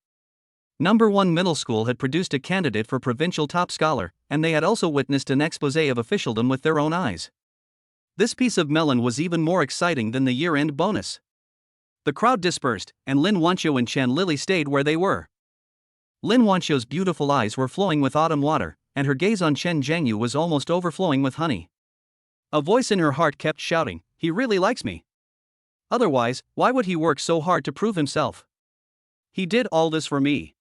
No. 1 Middle School had produced a candidate for provincial top scholar, and they had also witnessed an exposé of officialdom with their own eyes. This piece of melon was even more exciting than the year-end bonus. The crowd dispersed, and Lin Wanqiu and Chen Lili stayed where they were. Lin Wanqiu's beautiful eyes were flowing with autumn water, and her gaze on Chen Zhengyu was almost overflowing with honey. A voice in her heart kept shouting, "He really likes me. Otherwise, why would he work so hard to prove himself? He did all this for me."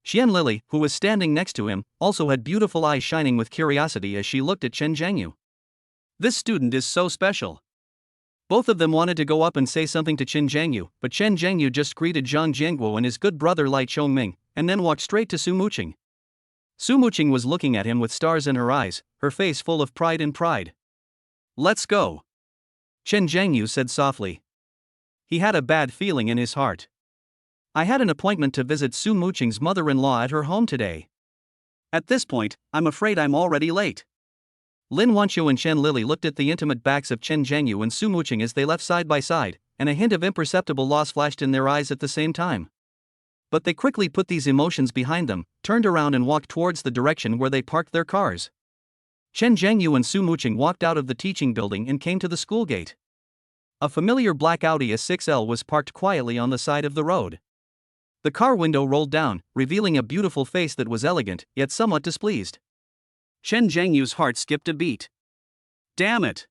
Xian Lili, who was standing next to him, also had beautiful eyes shining with curiosity as she looked at Chen Zhengyu. This student is so special. Both of them wanted to go up and say something to Chen Zhengyu, but Chen Zhengyu just greeted Zhang Jianguo and his good brother Lai Chongming, and then walked straight to Su Muqing. Su Muqing was looking at him with stars in her eyes, her face full of pride and pride. "Let's go," Chen Zhengyu said softly. He had a bad feeling in his heart. I had an appointment to visit Su Muqing's mother-in-law at her home today. At this point, I'm afraid I'm already late. Lin Wanqiu and Chen Lili looked at the intimate backs of Chen Zhengyu and Su Muqing as they left side by side, and a hint of imperceptible loss flashed in their eyes at the same time. But they quickly put these emotions behind them, turned around and walked towards the direction where they parked their cars. Chen Zhengyu and Su Muqing walked out of the teaching building and came to the school gate. A familiar black Audi A6L was parked quietly on the side of the road. The car window rolled down, revealing a beautiful face that was elegant, yet somewhat displeased. Chen Zhengyu's heart skipped a beat. Damn it!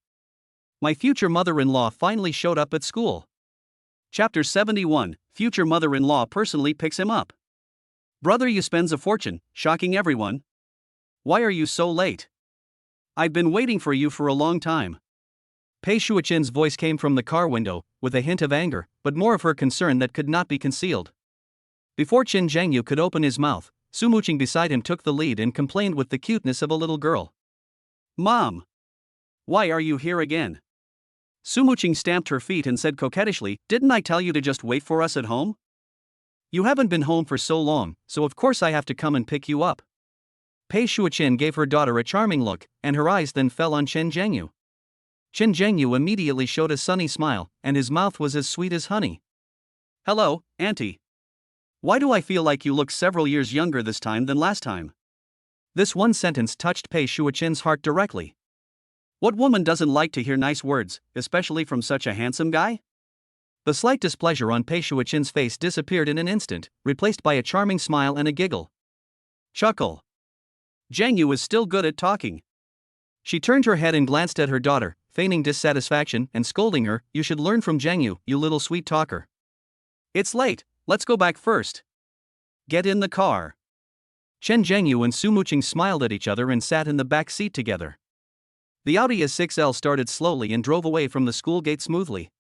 My future mother-in-law finally showed up at school. Chapter 71, Future mother-in-law personally picks him up. Brother Yu spends a fortune, shocking everyone. Why are you so late? I've been waiting for you for a long time. Pei Shuichen's voice came from the car window, with a hint of anger, but more of her concern that could not be concealed. Before Chen Zhengyu could open his mouth, Su Muqing beside him took the lead and complained with the cuteness of a little girl. Mom! Why are you here again? Su Muqing stamped her feet and said coquettishly, "Didn't I tell you to just wait for us at home? You haven't been home for so long, so of course I have to come and pick you up." Pei Shuoqin gave her daughter a charming look, and her eyes then fell on Chen Zhengyu. Chen Zhengyu immediately showed a sunny smile, and his mouth was as sweet as honey. "Hello, Auntie. Why do I feel like you look several years younger this time than last time?" This one sentence touched Pei Shuoqin's heart directly. What woman doesn't like to hear nice words, especially from such a handsome guy? The slight displeasure on Pei Shuoqin's face disappeared in an instant, replaced by a charming smile and a giggle. Chuckle. Zhengyu is still good at talking. She turned her head and glanced at her daughter, feigning dissatisfaction and scolding her, "You should learn from Zhengyu, you little sweet talker." "It's late, let's go back first. Get in the car." Chen Zhengyu and Su Muqing smiled at each other and sat in the back seat together. The Audi A6L started slowly and drove away from the school gate smoothly.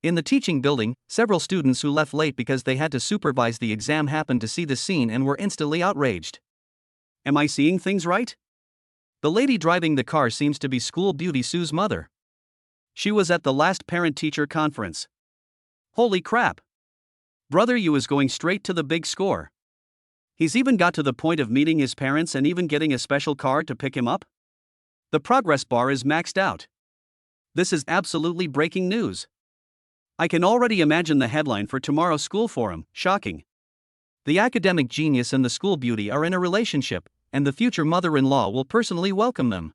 In the teaching building, several students who left late because they had to supervise the exam happened to see the scene and were instantly outraged. Am I seeing things right? The lady driving the car seems to be school beauty Su's mother. She was at the last parent-teacher conference. Holy crap! Brother Yu is going straight to the big score. He's even got to the point of meeting his parents and even getting a special car to pick him up? The progress bar is maxed out. This is absolutely breaking news. I can already imagine the headline for tomorrow's school forum, shocking. The academic genius and the school beauty are in a relationship, and the future mother-in-law will personally welcome them.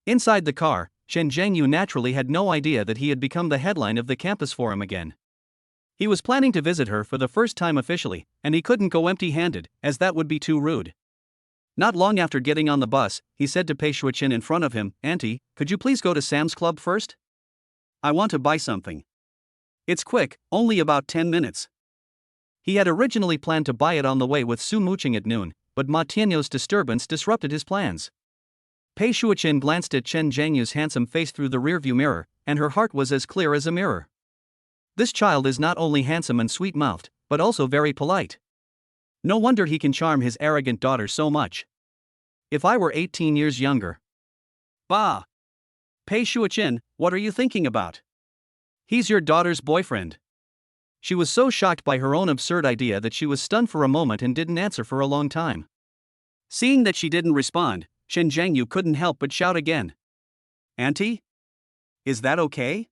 Inside the car, Chen Zhengyu naturally had no idea that he had become the headline of the campus forum again. He was planning to visit her for the first time officially, and he couldn't go empty-handed, as that would be too rude. Not long after getting on the bus, he said to Pei Shuoqin in front of him, "Auntie, could you please go to Sam's Club first? I want to buy something. It's quick, only about 10 minutes." He had originally planned to buy it on the way with Su Muqing at noon, but Ma Tianyou's disturbance disrupted his plans. Pei Shuoqin glanced at Chen Zhengyu's handsome face through the rearview mirror, and her heart was as clear as a mirror. This child is not only handsome and sweet-mouthed, but also very polite. No wonder he can charm his arrogant daughter so much. If I were 18 years younger. Bah! Pei Shuoqin, what are you thinking about? He's your daughter's boyfriend. She was so shocked by her own absurd idea that she was stunned for a moment and didn't answer for a long time. Seeing that she didn't respond, Chen Zhengyu couldn't help but shout again. "Auntie? Is that okay?"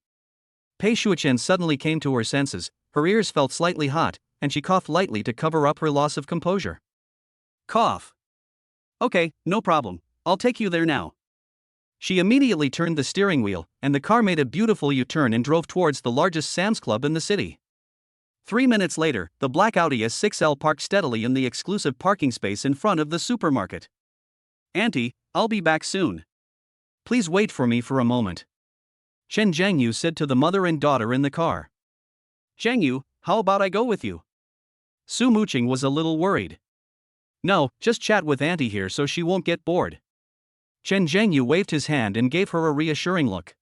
Pei Shuoqin suddenly came to her senses, her ears felt slightly hot, and she coughed lightly to cover up her loss of composure. Cough. Okay, no problem, I'll take you there now. She immediately turned the steering wheel, and the car made a beautiful U-turn and drove towards the largest Sam's Club in the city. 3 minutes later, the black Audi S6L parked steadily in the exclusive parking space in front of the supermarket. "Auntie, I'll be back soon. Please wait for me for a moment," Chen Zhengyu said to the mother and daughter in the car. "Zhengyu, how about I go with you?" Su Muqing was a little worried. "No, just chat with Auntie here so she won't get bored." Chen Zhengyu waved his hand and gave her a reassuring look.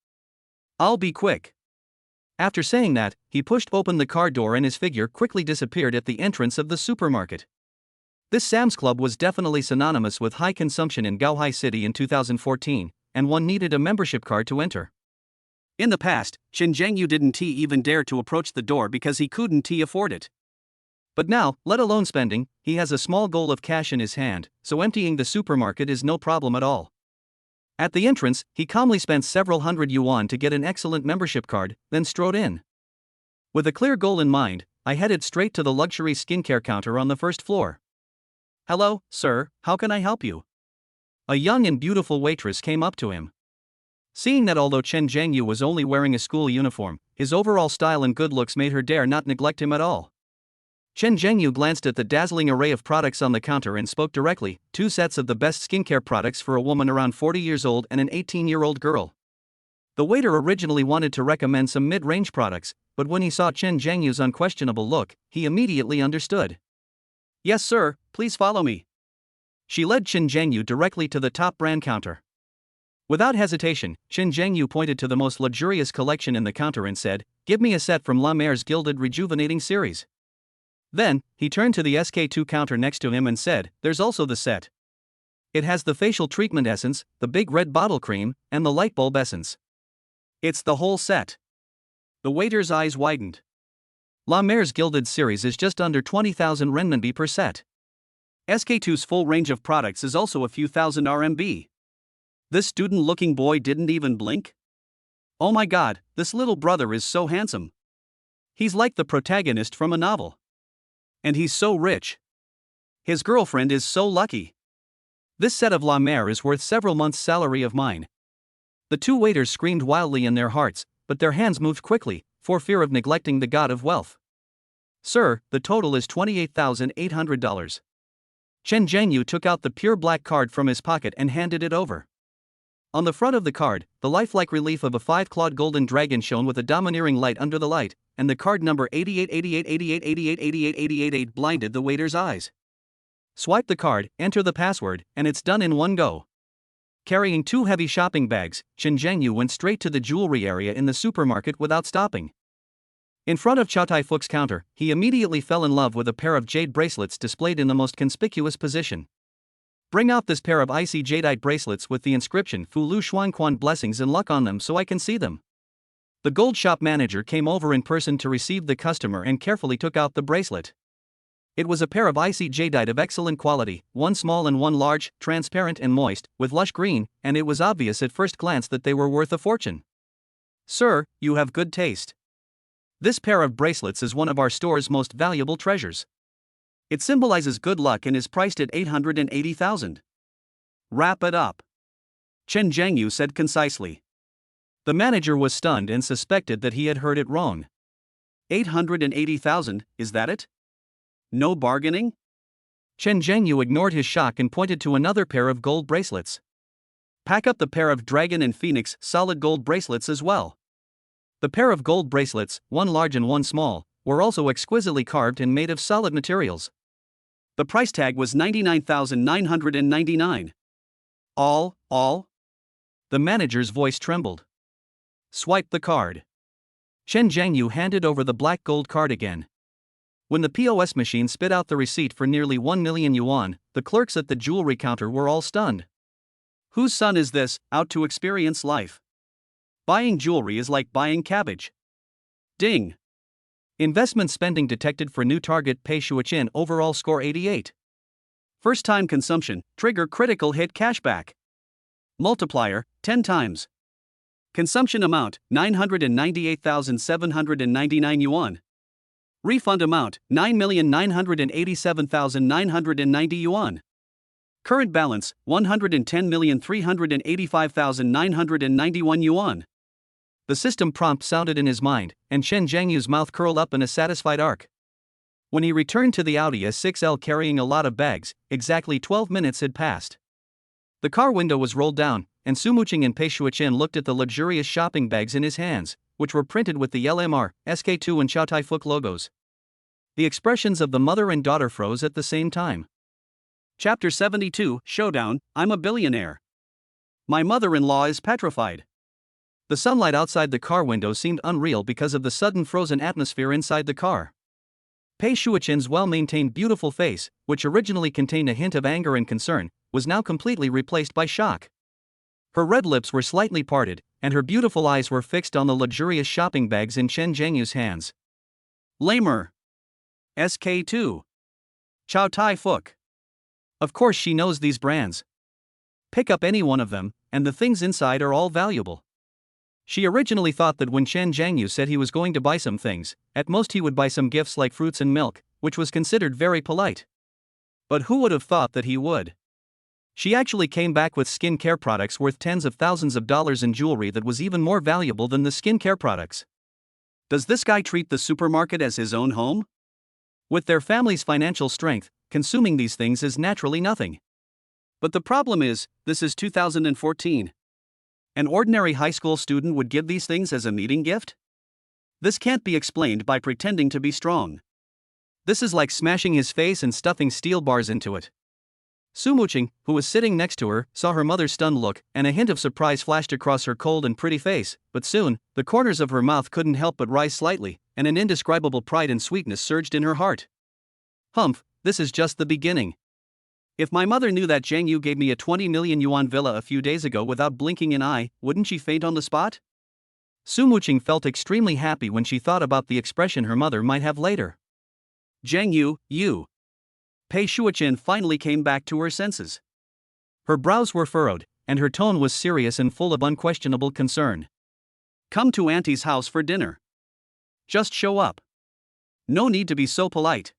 "I'll be quick." After saying that, he pushed open the car door and his figure quickly disappeared at the entrance of the supermarket. This Sam's Club was definitely synonymous with high consumption in Gaohai City in 2014, and one needed a membership card to enter. In the past, Chen Zhengyu didn't even dare to approach the door because he couldn't afford it. But now, let alone spending, he has a small goal of cash in his hand, so emptying the supermarket is no problem at all. At the entrance, he calmly spent several hundred yuan to get an excellent membership card, then strode in. With a clear goal in mind, I headed straight to the luxury skincare counter on the first floor. "Hello, sir, how can I help you?" A young and beautiful waitress came up to him. Seeing that although Chen Zhengyu was only wearing a school uniform, his overall style and good looks made her dare not neglect him at all. Chen Zhengyu glanced at the dazzling array of products on the counter and spoke directly, 2 sets of the best skincare products for a woman around 40 years old and an 18-year-old girl. The waiter originally wanted to recommend some mid-range products, but when he saw Chen Zhengyu's unquestionable look, he immediately understood. "Yes sir, please follow me." She led Chen Zhengyu directly to the top brand counter. Without hesitation, Chen Zhengyu pointed to the most luxurious collection in the counter and said, "Give me a set from La Mer's Gilded Rejuvenating Series." Then, he turned to the SK2 counter next to him and said, "There's also the set. It has the facial treatment essence, the big red bottle cream, and the light bulb essence. It's the whole set. The waiter's eyes widened. La Mer's Gilded series is just under 20,000 renminbi per set. SK2's full range of products is also a few thousand RMB. This student-looking boy didn't even blink? Oh my god, this little brother is so handsome. He's like the protagonist from a novel. And he's so rich. His girlfriend is so lucky. This set of La Mer is worth several months' salary of mine. The two waiters screamed wildly in their hearts, but their hands moved quickly, for fear of neglecting the god of wealth. Sir, the total is $28,800. Chen Zhengyu took out the pure black card from his pocket and handed it over. On the front of the card, the lifelike relief of a five-clawed golden dragon shone with a domineering light under the light, and the card number 888888888888 blinded the waiter's eyes. Swipe the card, enter the password, and it's done in one go. Carrying two heavy shopping bags, Chen Zhengyu went straight to the jewelry area in the supermarket without stopping. In front of Chow Tai-Fook's counter, he immediately fell in love with a pair of jade bracelets displayed in the most conspicuous position. Bring out this pair of icy jadeite bracelets with the inscription Fu Lu Xuan Quan blessings and luck on them so I can see them. The gold shop manager came over in person to receive the customer and carefully took out the bracelet. It was a pair of icy jadeite of excellent quality, one small and one large, transparent and moist, with lush green, and it was obvious at first glance that they were worth a fortune. Sir, you have good taste. This pair of bracelets is one of our store's most valuable treasures. It symbolizes good luck and is priced at 880,000. Wrap it up. Chen Zhengyu said concisely. The manager was stunned and suspected that he had heard it wrong. 880,000, is that it? No bargaining? Chen Zhengyu ignored his shock and pointed to another pair of gold bracelets. Pack up the pair of dragon and phoenix solid gold bracelets as well. The pair of gold bracelets, one large and one small, were also exquisitely carved and made of solid materials. The price tag was 99,999. All? The manager's voice trembled. Swipe the card. Chen Zhengyu handed over the black gold card again. When the POS machine spit out the receipt for nearly 1 million yuan, the clerks at the jewelry counter were all stunned. Whose son is this, out to experience life? Buying jewelry is like buying cabbage. Ding. Investment spending detected for new target Pei Shuoqian overall score 88. First time consumption, trigger critical hit cashback. Multiplier, 10 times. Consumption amount, 998,799 yuan. Refund amount, 9,987,990 yuan. Current balance, 110,385,991 yuan. The system prompt sounded in his mind, and Chen Zhengyu's mouth curled up in a satisfied arc. When he returned to the Audi S6L carrying a lot of bags, exactly 12 minutes had passed. The car window was rolled down, and Su Muqing and Pei Shuoqian looked at the luxurious shopping bags in his hands, which were printed with the LMR, SK2 and Chow Tai-Fook logos. The expressions of the mother and daughter froze at the same time. Chapter 72, Showdown, I'm a billionaire. My mother-in-law is petrified. The sunlight outside the car window seemed unreal because of the sudden frozen atmosphere inside the car. Pei Shuoqian's well-maintained beautiful face, which originally contained a hint of anger and concern, was now completely replaced by shock. Her red lips were slightly parted, and her beautiful eyes were fixed on the luxurious shopping bags in Chen Zhengyu's hands. Lamer. SK2. Chow Tai-Fook. Of course she knows these brands. Pick up any one of them, and the things inside are all valuable. She originally thought that when Chen Zhengyu said he was going to buy some things, at most he would buy some gifts like fruits and milk, which was considered very polite. But who would have thought that he would? She actually came back with skin-care products worth tens of thousands of dollars in jewelry that was even more valuable than the skin-care products. Does this guy treat the supermarket as his own home? With their family's financial strength, consuming these things is naturally nothing. But the problem is, this is 2014. An ordinary high school student would give these things as a meeting gift? This can't be explained by pretending to be strong. This is like smashing his face and stuffing steel bars into it. Su Muqing, who was sitting next to her, saw her mother's stunned look, and a hint of surprise flashed across her cold and pretty face, but soon, the corners of her mouth couldn't help but rise slightly, and an indescribable pride and sweetness surged in her heart. Humph, this is just the beginning. If my mother knew that Zhang Yu gave me a 20 million yuan villa a few days ago without blinking an eye, wouldn't she faint on the spot? Su Muqing felt extremely happy when she thought about the expression her mother might have later. Zhang Yu, you. Pei Shuoqin finally came back to her senses. Her brows were furrowed, and her tone was serious and full of unquestionable concern. Come to Auntie's house for dinner. Just show up. No need to be so polite.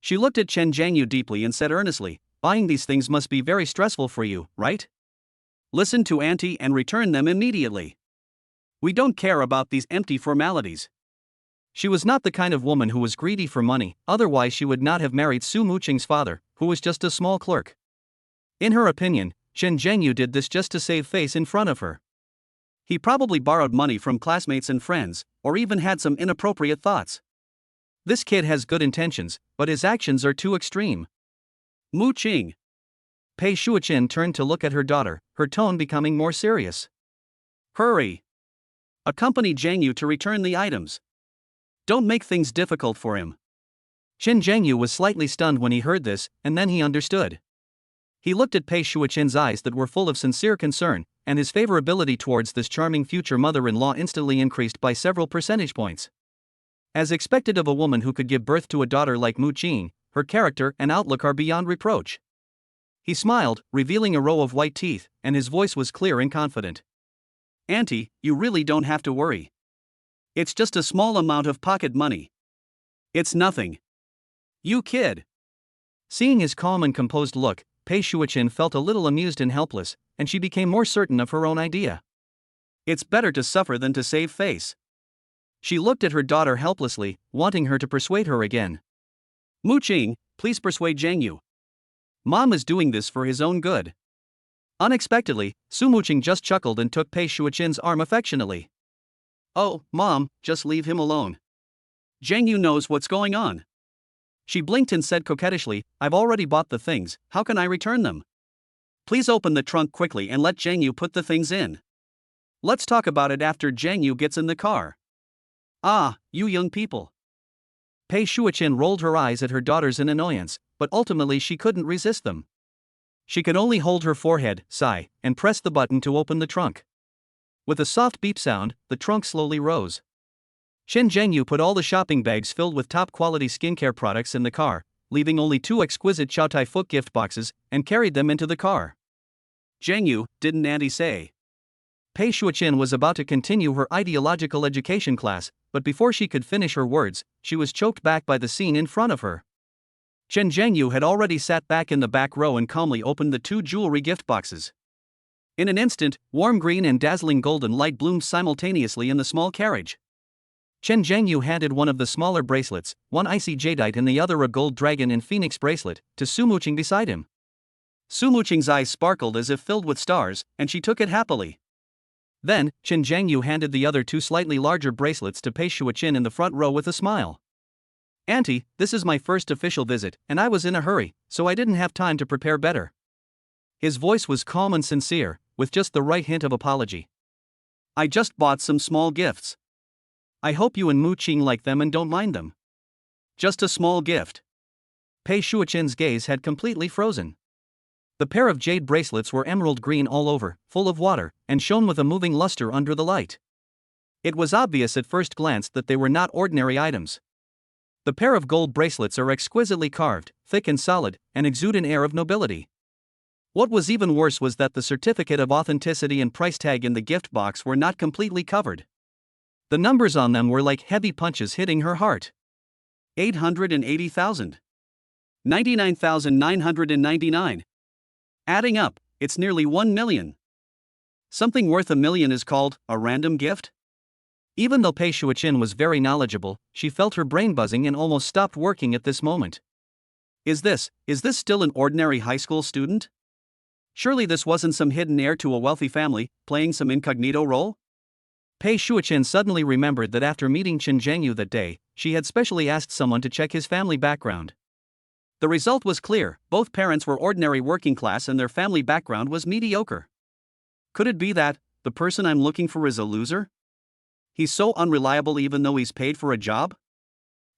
She looked at Chen Jiangyu deeply and said earnestly, buying these things must be very stressful for you, right? Listen to Auntie and return them immediately. We don't care about these empty formalities. She was not the kind of woman who was greedy for money, otherwise she would not have married Su Muqing's father, who was just a small clerk. In her opinion, Chen Jiangyu did this just to save face in front of her. He probably borrowed money from classmates and friends, or even had some inappropriate thoughts. This kid has good intentions, but his actions are too extreme. Muqing. Pei Shuoqin turned to look at her daughter, her tone becoming more serious. Hurry. Accompany Zhang Yu to return the items. Don't make things difficult for him. Chen Jiangyu was slightly stunned when he heard this, and then he understood. He looked at Pei Shuoqin's eyes that were full of sincere concern, and his favorability towards this charming future mother-in-law instantly increased by several percentage points. As expected of a woman who could give birth to a daughter like Muqing, her character and outlook are beyond reproach. He smiled, revealing a row of white teeth, and his voice was clear and confident. Auntie, you really don't have to worry. It's just a small amount of pocket money. It's nothing. You kid. Seeing his calm and composed look, Pei Shuoqin felt a little amused and helpless, and she became more certain of her own idea. It's better to suffer than to save face. She looked at her daughter helplessly, wanting her to persuade her again. Muqing, please persuade Zhang Yu. Mom is doing this for his own good. Unexpectedly, Su Muqing just chuckled and took Pei Shuoqin's arm affectionately. Oh, Mom, just leave him alone. Zhang Yu knows what's going on. She blinked and said coquettishly, I've already bought the things, how can I return them? Please open the trunk quickly and let Zhang Yu put the things in. Let's talk about it after Zhang Yu gets in the car. Ah, you young people. Pei Shuoqin rolled her eyes at her daughters in annoyance, but ultimately she couldn't resist them. She could only hold her forehead, sigh, and press the button to open the trunk. With a soft beep sound, the trunk slowly rose. Chen Jiangyu put all the shopping bags filled with top-quality skincare products in the car, leaving only 2 exquisite Chow Tai Fook gift boxes, and carried them into the car. Zhang Yu, didn't Auntie say? Pei Shuoqin was about to continue her ideological education class, but before she could finish her words, she was choked back by the scene in front of her. Chen Jiangyu had already sat back in the back row and calmly opened the 2 jewelry gift boxes. In an instant, warm green and dazzling golden light bloomed simultaneously in the small carriage. Chen Jiangyu handed one of the smaller bracelets, one icy jadeite and the other a gold dragon and phoenix bracelet, to Su Muqing beside him. Su Muqing's eyes sparkled as if filled with stars, and she took it happily. Then, Chen Jiangyu handed the other 2 slightly larger bracelets to Pei Shuoqin in the front row with a smile. Auntie, this is my first official visit, and I was in a hurry, so I didn't have time to prepare better. His voice was calm and sincere, with just the right hint of apology. I just bought some small gifts. I hope you and Muqing like them and don't mind them. Just a small gift. Pei Shuoqin's gaze had completely frozen. The pair of jade bracelets were emerald green all over, full of water, and shone with a moving luster under the light. It was obvious at first glance that they were not ordinary items. The pair of gold bracelets are exquisitely carved, thick and solid, and exude an air of nobility. What was even worse was that the certificate of authenticity and price tag in the gift box were not completely covered. The numbers on them were like heavy punches hitting her heart. 880,000. 99,999. Adding up, it's nearly 1 million. Something worth $1 million is called a random gift? Even though Pei Shuoqin was very knowledgeable, she felt her brain buzzing and almost stopped working at this moment. Is this still an ordinary high school student? Surely this wasn't some hidden heir to a wealthy family, playing some incognito role? Pei Shuoqin suddenly remembered that after meeting Chen Jiangyu that day, she had specially asked someone to check his family background. The result was clear, both parents were ordinary working class and their family background was mediocre. Could it be that the person I'm looking for is a loser? He's so unreliable even though he's paid for a job?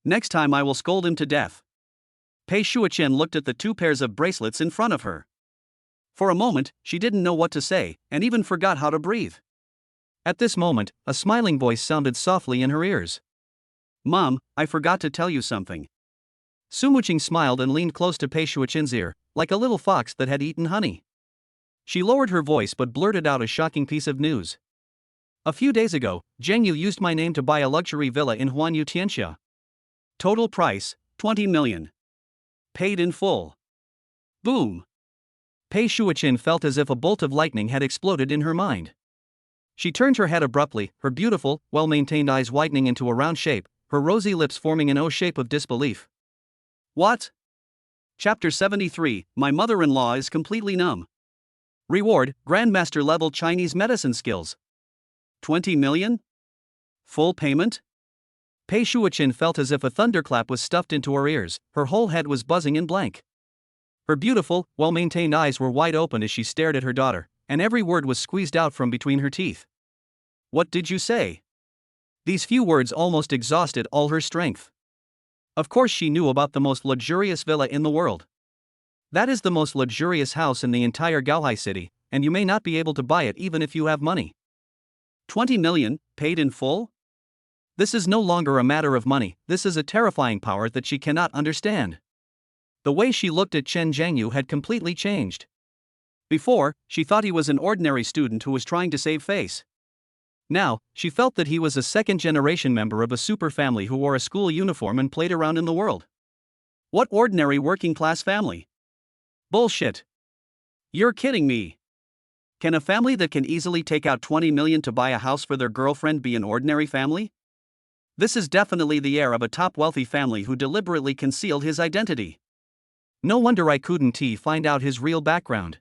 Next time I will scold him to death. Pei Shuoqin looked at the 2 pairs of bracelets in front of her. For a moment, she didn't know what to say, and even forgot how to breathe. At this moment, a smiling voice sounded softly in her ears. Mom, I forgot to tell you something. Su Muqing smiled and leaned close to Pei Shuqin's ear, like a little fox that had eaten honey. She lowered her voice but blurted out a shocking piece of news. A few days ago, Zheng Yu used my name to buy a luxury villa in Huanyu Tianxia. Total price, 20 million. Paid in full. Boom. Pei Shuqin felt as if a bolt of lightning had exploded in her mind. She turned her head abruptly, her beautiful, well-maintained eyes widening into a round shape, her rosy lips forming an O shape of disbelief. What? Chapter 73, My mother-in-law is completely numb. Reward, Grandmaster level Chinese medicine skills. 20 million? Full payment? Pei Shuqin felt as if a thunderclap was stuffed into her ears, her whole head was buzzing in blank. Her beautiful, well-maintained eyes were wide open as she stared at her daughter, and every word was squeezed out from between her teeth. What did you say? These few words almost exhausted all her strength. Of course she knew about the most luxurious villa in the world. That is the most luxurious house in the entire Gaohai city, and you may not be able to buy it even if you have money. 20 million, paid in full? This is no longer a matter of money, this is a terrifying power that she cannot understand. The way she looked at Chen Zhengyu had completely changed. Before, she thought he was an ordinary student who was trying to save face. Now, she felt that he was a second-generation member of a super family who wore a school uniform and played around in the world. What ordinary working-class family? Bullshit. You're kidding me. Can a family that can easily take out 20 million to buy a house for their girlfriend be an ordinary family? This is definitely the heir of a top wealthy family who deliberately concealed his identity. No wonder I couldn't find out his real background.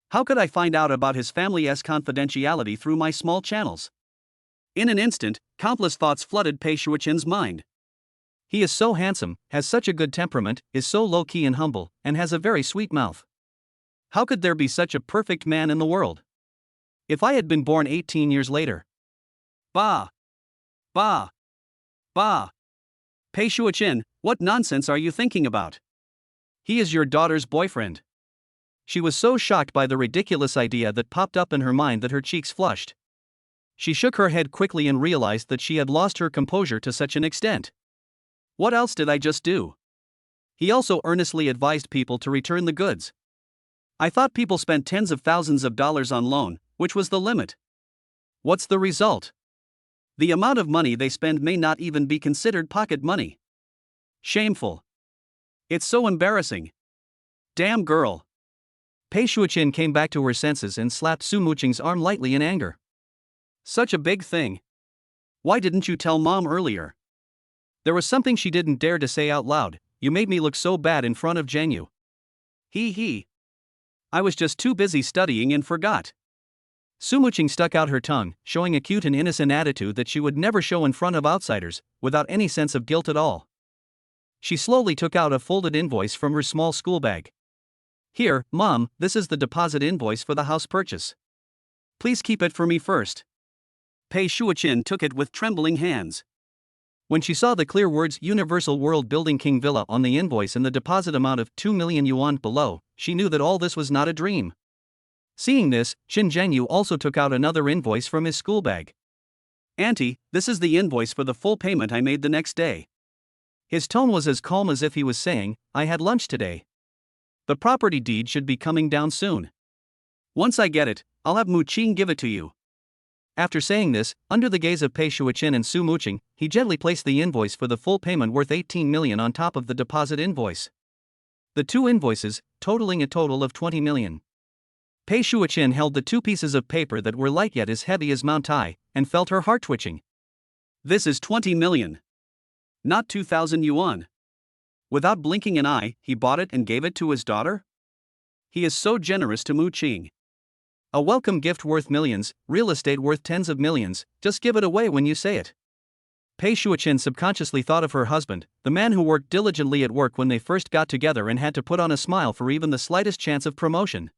How could I find out about his family's confidentiality through my small channels? In an instant, countless thoughts flooded Pei Shuqin's mind. He is so handsome, has such a good temperament, is so low-key and humble, and has a very sweet mouth. How could there be such a perfect man in the world? If I had been born 18 years later. Bah! Bah! Bah! Pei Shuqin, what nonsense are you thinking about? He is your daughter's boyfriend. She was so shocked by the ridiculous idea that popped up in her mind that her cheeks flushed. She shook her head quickly and realized that she had lost her composure to such an extent. What else did I just do? He also earnestly advised people to return the goods. I thought people spent tens of thousands of dollars on loan, which was the limit. What's the result? The amount of money they spend may not even be considered pocket money. Shameful. It's so embarrassing. Damn girl. Pei Shuqin came back to her senses and slapped Su Muqing's arm lightly in anger. Such a big thing. Why didn't you tell Mom earlier? There was something she didn't dare to say out loud. You made me look so bad in front of Zhengyu. He. I was just too busy studying and forgot. Su Muqing stuck out her tongue, showing a cute and innocent attitude that she would never show in front of outsiders, without any sense of guilt at all. She slowly took out a folded invoice from her small school bag. Here, Mom, this is the deposit invoice for the house purchase. Please keep it for me first. Pei Shuqin took it with trembling hands. When she saw the clear words Universal World Building King Villa on the invoice and the deposit amount of 2 million yuan below, she knew that all this was not a dream. Seeing this, Chen Zhengyu also took out another invoice from his school bag. Auntie, this is the invoice for the full payment I made the next day. His tone was as calm as if he was saying, I had lunch today. The property deed should be coming down soon. Once I get it, I'll have Mu Qing give it to you. After saying this, under the gaze of Pei Shuqin and Su Muqing, he gently placed the invoice for the full payment worth 18 million on top of the deposit invoice. The two invoices, totaling a total of 20 million. Pei Shuqin held the two pieces of paper that were light yet as heavy as Mount Tai, and felt her heart twitching. This is 20 million. Not 2,000 yuan. Without blinking an eye, he bought it and gave it to his daughter? He is so generous to Mu Qing. A welcome gift worth millions, real estate worth tens of millions, just give it away when you say it. Pei Shuqin subconsciously thought of her husband, the man who worked diligently at work when they first got together and had to put on a smile for even the slightest chance of promotion.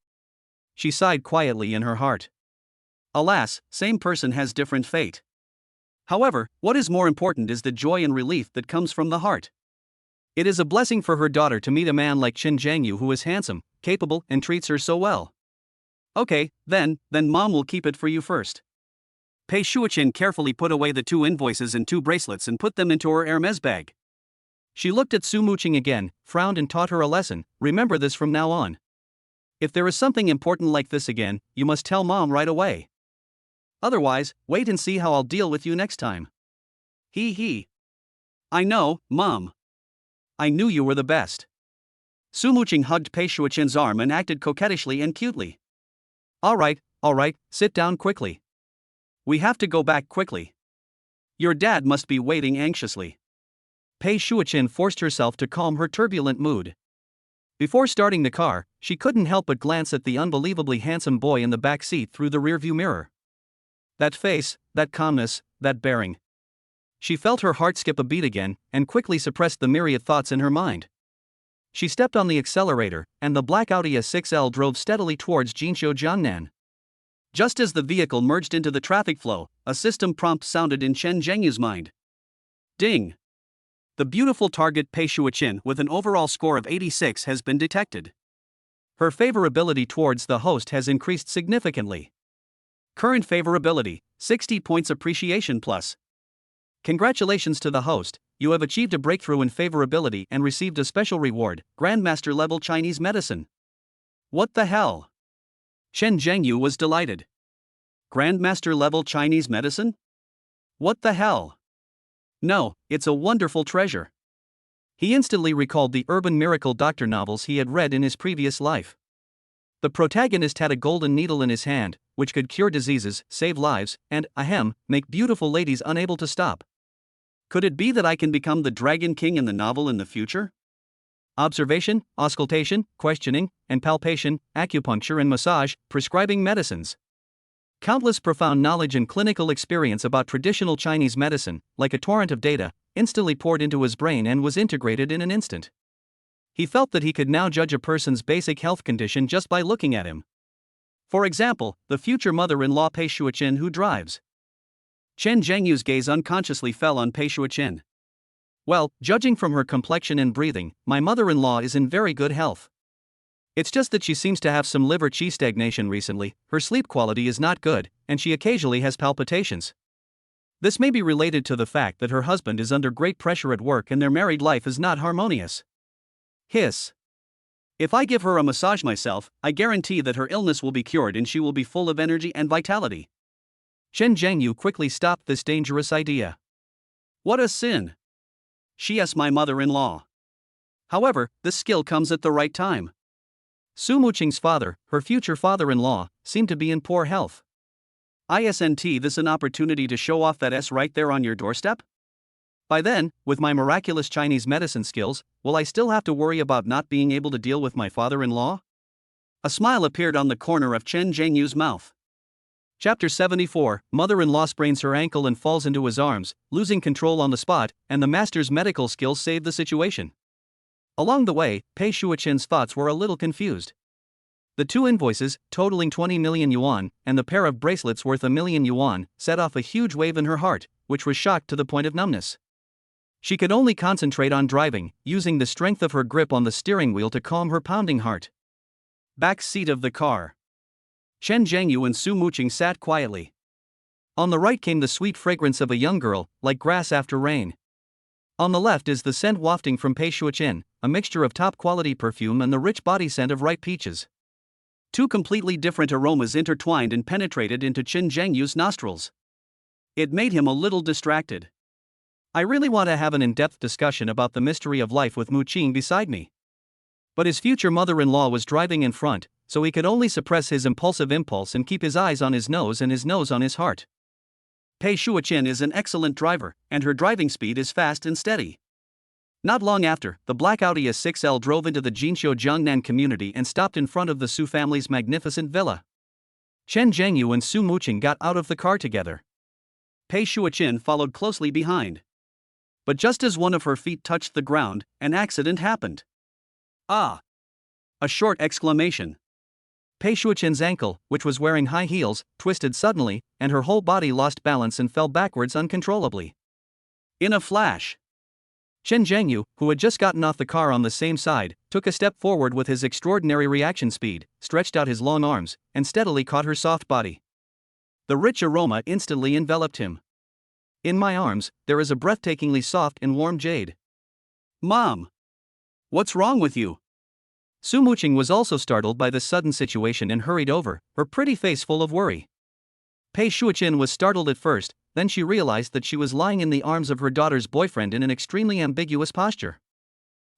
She sighed quietly in her heart. Alas, same person has different fate. However, what is more important is the joy and relief that comes from the heart. It is a blessing for her daughter to meet a man like Chen Zhengyu who is handsome, capable, and treats her so well. Okay, then Mom will keep it for you first. Pei Shuoqin carefully put away the 2 invoices and 2 bracelets and put them into her Hermes bag. She looked at Su Muqing again, frowned and taught her a lesson. Remember this from now on. If there is something important like this again, you must tell Mom right away. Otherwise, wait and see how I'll deal with you next time. He. I know, Mom. I knew you were the best. Su Muqing hugged Pei Shuoqin's arm and acted coquettishly and cutely. All right, sit down quickly. We have to go back quickly. Your dad must be waiting anxiously. Pei Shuoqin forced herself to calm her turbulent mood. Before starting the car, she couldn't help but glance at the unbelievably handsome boy in the back seat through the rearview mirror. That face, that calmness, that bearing. She felt her heart skip a beat again, and quickly suppressed the myriad thoughts in her mind. She stepped on the accelerator, and the black Audi A6L drove steadily towards Jinqiu Jiangnan. Just as the vehicle merged into the traffic flow, a system prompt sounded in Chen Zhengyu's mind. Ding! The beautiful target Pei Shuoqin with an overall score of 86 has been detected. Her favorability towards the host has increased significantly. Current favorability, 60 points appreciation plus. Congratulations to the host, you have achieved a breakthrough in favorability and received a special reward, Grandmaster level Chinese medicine. What the hell? Chen Zhengyu was delighted. Grandmaster level Chinese medicine? What the hell? No, it's a wonderful treasure. He instantly recalled the urban miracle doctor novels he had read in his previous life. The protagonist had a golden needle in his hand, which could cure diseases, save lives, and, make beautiful ladies unable to stop. Could it be that I can become the Dragon King in the novel in the future? Observation, auscultation, questioning, and palpation, acupuncture and massage, prescribing medicines. Countless profound knowledge and clinical experience about traditional Chinese medicine, like a torrent of data, instantly poured into his brain and was integrated in an instant. He felt that he could now judge a person's basic health condition just by looking at him. For example, the future mother-in-law Pei Shuoqin who drives. Chen Zhengyu's gaze unconsciously fell on Pei Shuoqin. Well, judging from her complexion and breathing, my mother-in-law is in very good health. It's just that she seems to have some liver qi stagnation recently, her sleep quality is not good, and she occasionally has palpitations. This may be related to the fact that her husband is under great pressure at work and their married life is not harmonious. Hiss. If I give her a massage myself, I guarantee that her illness will be cured and she will be full of energy and vitality. Chen Zhengyu quickly stopped this dangerous idea. What a sin! She is my mother-in-law. However, this skill comes at the right time. Su Muqing's father, her future father-in-law, seemed to be in poor health. Isn't this an opportunity to show off that S right there on your doorstep? By then, with my miraculous Chinese medicine skills, will I still have to worry about not being able to deal with my father-in-law? A smile appeared on the corner of Chen Zhengyu's mouth. Chapter 74, Mother-in-law sprains her ankle and falls into his arms, losing control on the spot, and the master's medical skills save the situation. Along the way, Pei Shuoqin's thoughts were a little confused. The 2 invoices, totaling 20 million yuan, and the pair of bracelets worth 1 million yuan, set off a huge wave in her heart, which was shocked to the point of numbness. She could only concentrate on driving, using the strength of her grip on the steering wheel to calm her pounding heart. Back seat of the car. Chen Zhengyu and Su Muqing sat quietly. On the right came the sweet fragrance of a young girl, like grass after rain. On the left is the scent wafting from Pei Shuoqin, a mixture of top-quality perfume and the rich body scent of ripe peaches. 2 completely different aromas intertwined and penetrated into Chen Zhengyu's nostrils. It made him a little distracted. I really want to have an in-depth discussion about the mystery of life with Muqing beside me. But his future mother-in-law was driving in front, so he could only suppress his impulsive impulse and keep his eyes on his nose and his nose on his heart. Pei Shuoqin is an excellent driver, and her driving speed is fast and steady. Not long after, the black Audi A6L drove into the Jinqiu Jiangnan community and stopped in front of the Su family's magnificent villa. Chen Zhengyu and Su Muqing got out of the car together. Pei Shuoqin followed closely behind. But just as one of her feet touched the ground, an accident happened. Ah! A short exclamation. Pei Shuoqin's ankle, which was wearing high heels, twisted suddenly, and her whole body lost balance and fell backwards uncontrollably. In a flash. Chen Zhengyu, who had just gotten off the car on the same side, took a step forward with his extraordinary reaction speed, stretched out his long arms, and steadily caught her soft body. The rich aroma instantly enveloped him. In my arms, there is a breathtakingly soft and warm jade. Mom! What's wrong with you? Su Muqing was also startled by this sudden situation and hurried over, her pretty face full of worry. Pei Shuqian was startled at first, then she realized that she was lying in the arms of her daughter's boyfriend in an extremely ambiguous posture.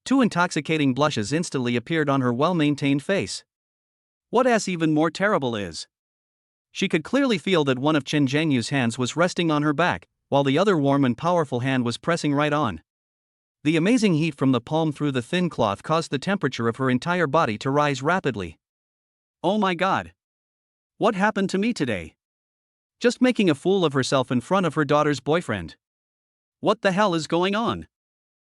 Two intoxicating blushes instantly appeared on her well-maintained face. What's even more terrible is, she could clearly feel that one of Chen Zhengyu's hands was resting on her back, while the other warm and powerful hand was pressing right on. The amazing heat from the palm through the thin cloth caused the temperature of her entire body to rise rapidly. Oh my god! What happened to me today? Just making a fool of herself in front of her daughter's boyfriend. What the hell is going on?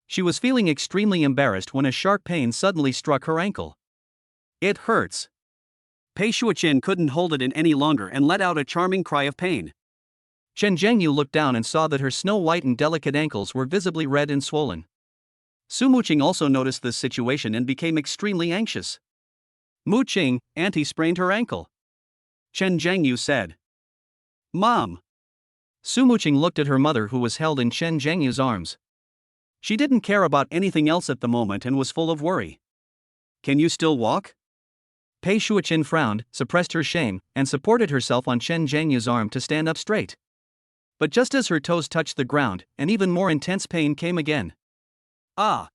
She was feeling extremely embarrassed when a sharp pain suddenly struck her ankle. It hurts. Pei Shuqian couldn't hold it in any longer and let out a charming cry of pain. Chen Zhengyu looked down and saw that her snow-white and delicate ankles were visibly red and swollen. Su Muqing also noticed this situation and became extremely anxious. Muqing, Auntie sprained her ankle, Chen Zhengyu said. Mom! Su Muqing looked at her mother who was held in Chen Zhengyu's arms. She didn't care about anything else at the moment and was full of worry. Can you still walk? Pei Shuqian frowned, suppressed her shame, and supported herself on Chen Zhengyu's arm to stand up straight. But just as her toes touched the ground, an even more intense pain came again. Ah!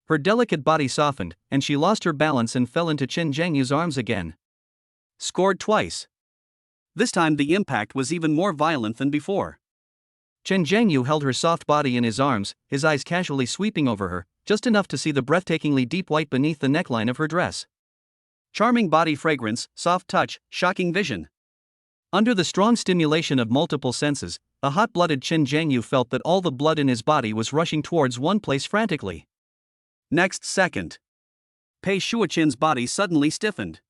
Her delicate body softened, and she lost her balance and fell into Chen Zhengyu's arms again. Scored twice. This time the impact was even more violent than before. Chen Zhengyu held her soft body in his arms, his eyes casually sweeping over her, just enough to see the breathtakingly deep white beneath the neckline of her dress. Charming body fragrance, soft touch, shocking vision. Under the strong stimulation of multiple senses, the hot-blooded Chen Zhengyu felt that all the blood in his body was rushing towards one place frantically. Next second, Pei Shuqian's body suddenly stiffened.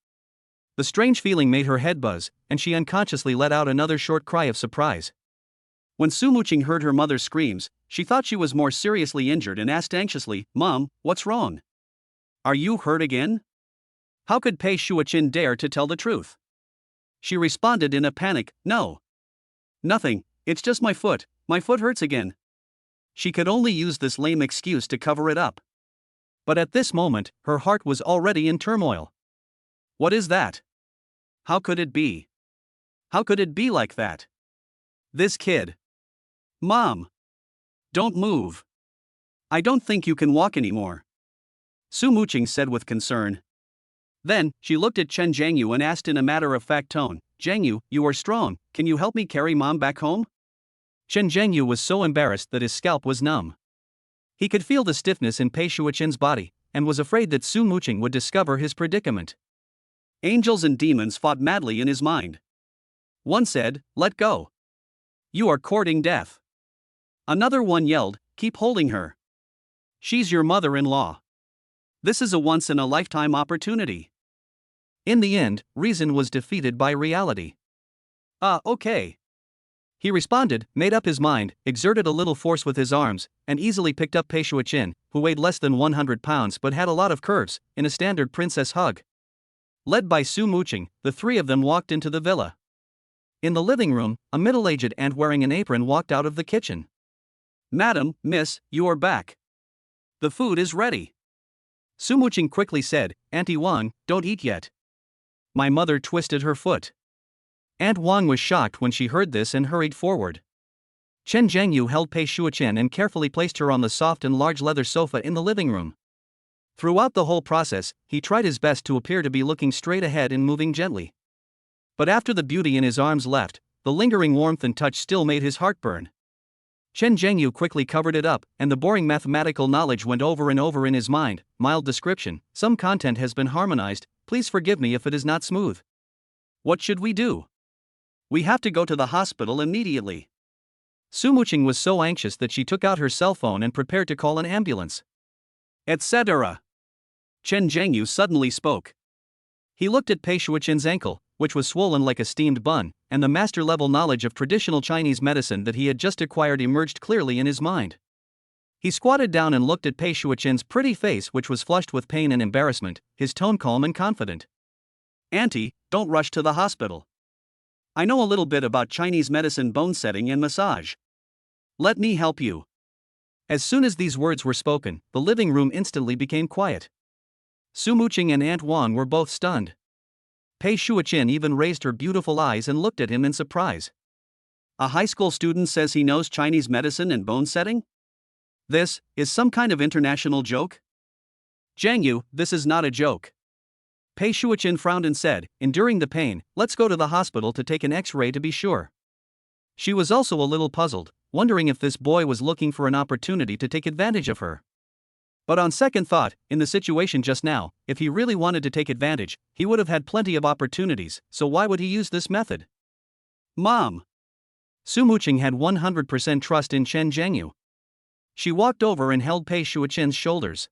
The strange feeling made her head buzz, and she unconsciously let out another short cry of surprise. When Su Muqing heard her mother's screams, she thought she was more seriously injured and asked anxiously, Mom, what's wrong? Are you hurt again? How could Pei Shuqian dare to tell the truth? She responded in a panic, No. Nothing, it's just my foot hurts again. She could only use this lame excuse to cover it up. But at this moment, her heart was already in turmoil. What is that? How could it be? How could it be like that? This kid. Mom! Don't move. I don't think you can walk anymore. Su Muqing said with concern. Then, she looked at Chen Zhengyu and asked in a matter-of-fact tone, Zhengyu, you are strong, can you help me carry Mom back home? Chen Zhengyu was so embarrassed that his scalp was numb. He could feel the stiffness in Pei Shuqian's body, and was afraid that Su Muqing would discover his predicament. Angels and demons fought madly in his mind. One said, let go. You are courting death. Another one yelled, keep holding her. She's your mother-in-law. This is a once-in-a-lifetime opportunity. In the end, reason was defeated by reality. Okay. He responded, made up his mind, exerted a little force with his arms, and easily picked up Pei Shuqian, who weighed less than 100 pounds but had a lot of curves, in a standard princess hug. Led by Su Muqing, the three of them walked into the villa. In the living room, a middle-aged aunt wearing an apron walked out of the kitchen. Madam, miss, you are back. The food is ready. Su Muqing quickly said, Auntie Wang, don't eat yet. My mother twisted her foot. Aunt Wang was shocked when she heard this and hurried forward. Chen Zhengyu held Pei Shuqian and carefully placed her on the soft and large leather sofa in the living room. Throughout the whole process, he tried his best to appear to be looking straight ahead and moving gently. But after the beauty in his arms left, the lingering warmth and touch still made his heart burn. Chen Zhengyu quickly covered it up, and the boring mathematical knowledge went over and over in his mind. Mild description, some content has been harmonized, please forgive me if it is not smooth. What should we do? We have to go to the hospital immediately. Su Muqing was so anxious that she took out her cell phone and prepared to call an ambulance. Etc. Chen Zhengyu suddenly spoke. He looked at Pei Shuqian's ankle, which was swollen like a steamed bun, and the master-level knowledge of traditional Chinese medicine that he had just acquired emerged clearly in his mind. He squatted down and looked at Pei Shuqian's pretty face, which was flushed with pain and embarrassment, his tone calm and confident. Auntie, don't rush to the hospital. I know a little bit about Chinese medicine, bone setting, and massage. Let me help you. As soon as these words were spoken, the living room instantly became quiet. Su Muqing and Aunt Wan were both stunned. Pei Shuoqin even raised her beautiful eyes and looked at him in surprise. A high school student says he knows Chinese medicine and bone setting? This is some kind of international joke? Zhang Yu, this is not a joke. Pei Shuoqin frowned and said, enduring the pain, let's go to the hospital to take an X-ray to be sure. She was also a little puzzled, wondering if this boy was looking for an opportunity to take advantage of her. But on second thought, in the situation just now, if he really wanted to take advantage, he would have had plenty of opportunities, so why would he use this method? Mom! Su Muqing had 100% trust in Chen Zhangyu. She walked over and held Pei Shuoqin's shoulders.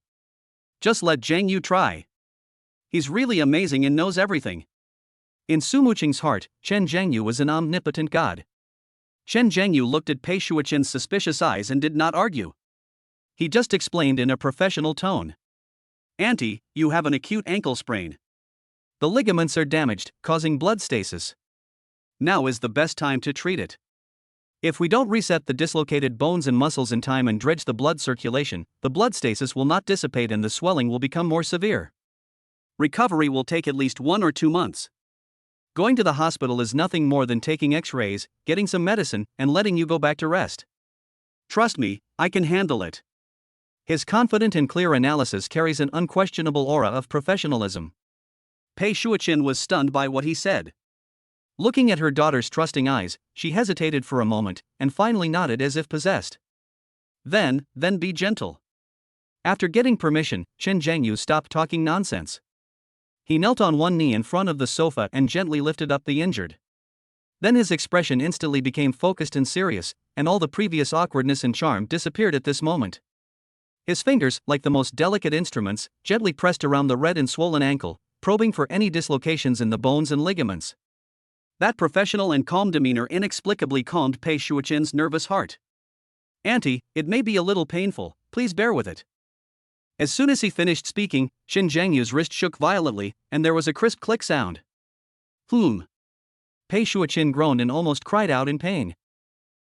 Just let Zhang Yu try. He's really amazing and knows everything. In Su Muqing's heart, Chen Zhangyu was an omnipotent god. Chen Zhangyu looked at Pei Shuoqin's suspicious eyes and did not argue. He just explained in a professional tone. Auntie, you have an acute ankle sprain. The ligaments are damaged, causing blood stasis. Now is the best time to treat it. If we don't reset the dislocated bones and muscles in time and dredge the blood circulation, the blood stasis will not dissipate and the swelling will become more severe. Recovery will take at least 1 or 2 months. Going to the hospital is nothing more than taking X-rays, getting some medicine, and letting you go back to rest. Trust me, I can handle it. His confident and clear analysis carries an unquestionable aura of professionalism. Pei Shuoqin was stunned by what he said. Looking at her daughter's trusting eyes, she hesitated for a moment, and finally nodded as if possessed. Then be gentle. After getting permission, Chen Zhangyu stopped talking nonsense. He knelt on one knee in front of the sofa and gently lifted up the injured. Then his expression instantly became focused and serious, and all the previous awkwardness and charm disappeared at this moment. His fingers, like the most delicate instruments, gently pressed around the red and swollen ankle, probing for any dislocations in the bones and ligaments. That professional and calm demeanor inexplicably calmed Pei Shuoqin's nervous heart. Auntie, it may be a little painful, please bear with it. As soon as he finished speaking, Chen Zhangyu's wrist shook violently, and there was a crisp click sound. Pei Shuoqin groaned and almost cried out in pain.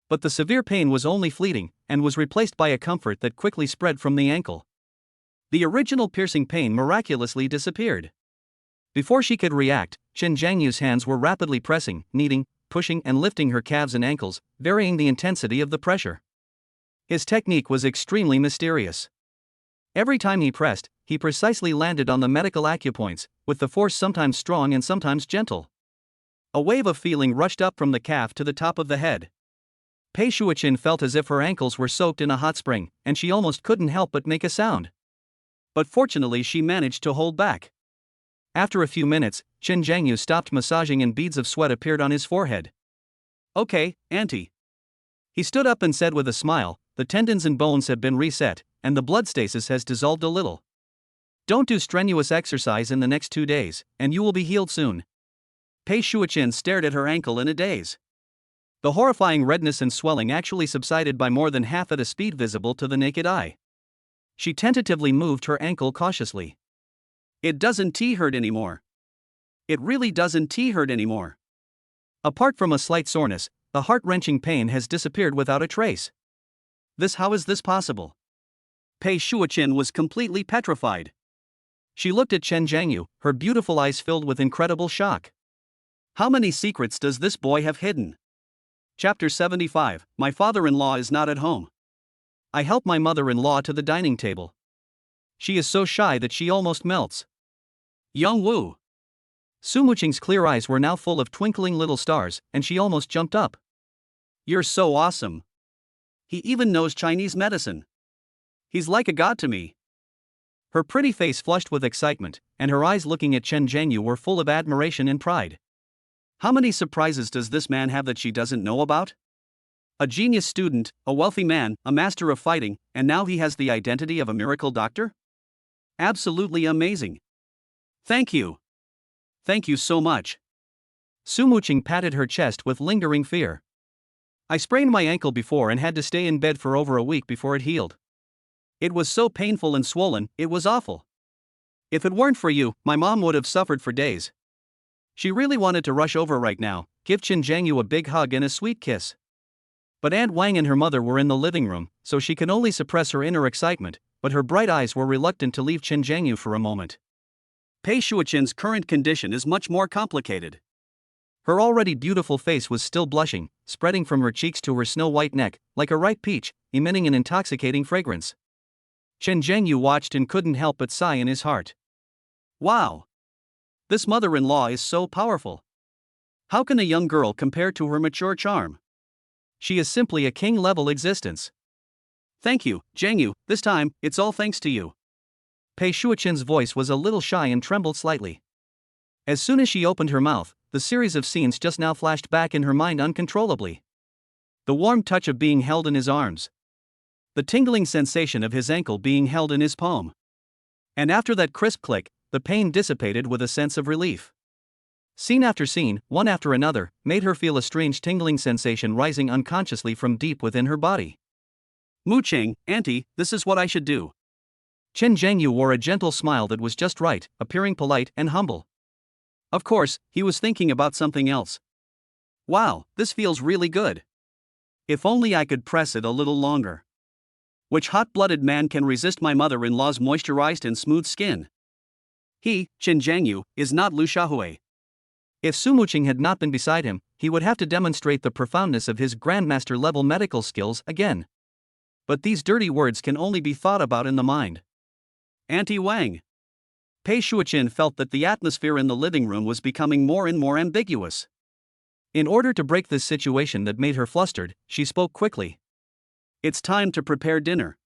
But the severe pain was only fleeting, and was replaced by a comfort that quickly spread from the ankle. The original piercing pain miraculously disappeared. Before she could react, Chen Zhangyu's hands were rapidly pressing, kneading, pushing and lifting her calves and ankles, varying the intensity of the pressure. His technique was extremely mysterious. Every time he pressed, he precisely landed on the medical acupoints, with the force sometimes strong and sometimes gentle. A wave of feeling rushed up from the calf to the top of the head. Pei Shuoqin felt as if her ankles were soaked in a hot spring, and she almost couldn't help but make a sound. But fortunately she managed to hold back. After a few minutes, Chen Zhangyu stopped massaging and beads of sweat appeared on his forehead. Okay, Auntie. He stood up and said with a smile, the tendons and bones have been reset, and the blood stasis has dissolved a little. Don't do strenuous exercise in the next 2 days, and you will be healed soon. Pei Shuoqin stared at her ankle in a daze. The horrifying redness and swelling actually subsided by more than half at a speed visible to the naked eye. She tentatively moved her ankle cautiously. It doesn't hurt anymore. It really doesn't hurt anymore. Apart from a slight soreness, the heart-wrenching pain has disappeared without a trace. How is this possible? Pei Shuoqin was completely petrified. She looked at Chen Zhangyu, her beautiful eyes filled with incredible shock. How many secrets does this boy have hidden? Chapter 75, My father-in-law is not at home. I help my mother-in-law to the dining table. She is so shy that she almost melts. Young Wu. Su Muqing's clear eyes were now full of twinkling little stars, and she almost jumped up. You're so awesome. He even knows Chinese medicine. He's like a god to me. Her pretty face flushed with excitement, and her eyes looking at Chen Zhangyu were full of admiration and pride. How many surprises does this man have that she doesn't know about? A genius student, a wealthy man, a master of fighting, and now he has the identity of a miracle doctor? Absolutely amazing. Thank you. Thank you so much. Su Muqing patted her chest with lingering fear. I sprained my ankle before and had to stay in bed for over a week before it healed. It was so painful and swollen, it was awful. If it weren't for you, my mom would have suffered for days. She really wanted to rush over right now, give Chen Jiangyu a big hug and a sweet kiss. But Aunt Wang and her mother were in the living room, so she could only suppress her inner excitement, but her bright eyes were reluctant to leave Chen Jiangyu for a moment. Pei Shuoqin's current condition is much more complicated. Her already beautiful face was still blushing, spreading from her cheeks to her snow-white neck, like a ripe peach, emitting an intoxicating fragrance. Chen Jiangyu watched and couldn't help but sigh in his heart. Wow! This mother-in-law is so powerful. How can a young girl compare to her mature charm? She is simply a king-level existence. Thank you, Jiangyu, this time, it's all thanks to you. Pei Shuoqin's voice was a little shy and trembled slightly. As soon as she opened her mouth, the series of scenes just now flashed back in her mind uncontrollably. The warm touch of being held in his arms. The tingling sensation of his ankle being held in his palm. And after that crisp click, the pain dissipated with a sense of relief. Scene after scene, one after another, made her feel a strange tingling sensation rising unconsciously from deep within her body. Mu Qing, Auntie, this is what I should do. Chen Jiangyu wore a gentle smile that was just right, appearing polite and humble. Of course, he was thinking about something else. Wow, this feels really good. If only I could press it a little longer. Which hot-blooded man can resist my mother-in-law's moisturized and smooth skin? He, Chen Jiangyu, is not Lu Shaohui. If Su Muqing had not been beside him, he would have to demonstrate the profoundness of his grandmaster-level medical skills again. But these dirty words can only be thought about in the mind. Auntie Wang. Pei Shuoqin felt that the atmosphere in the living room was becoming more and more ambiguous. In order to break this situation that made her flustered, she spoke quickly. It's time to prepare dinner.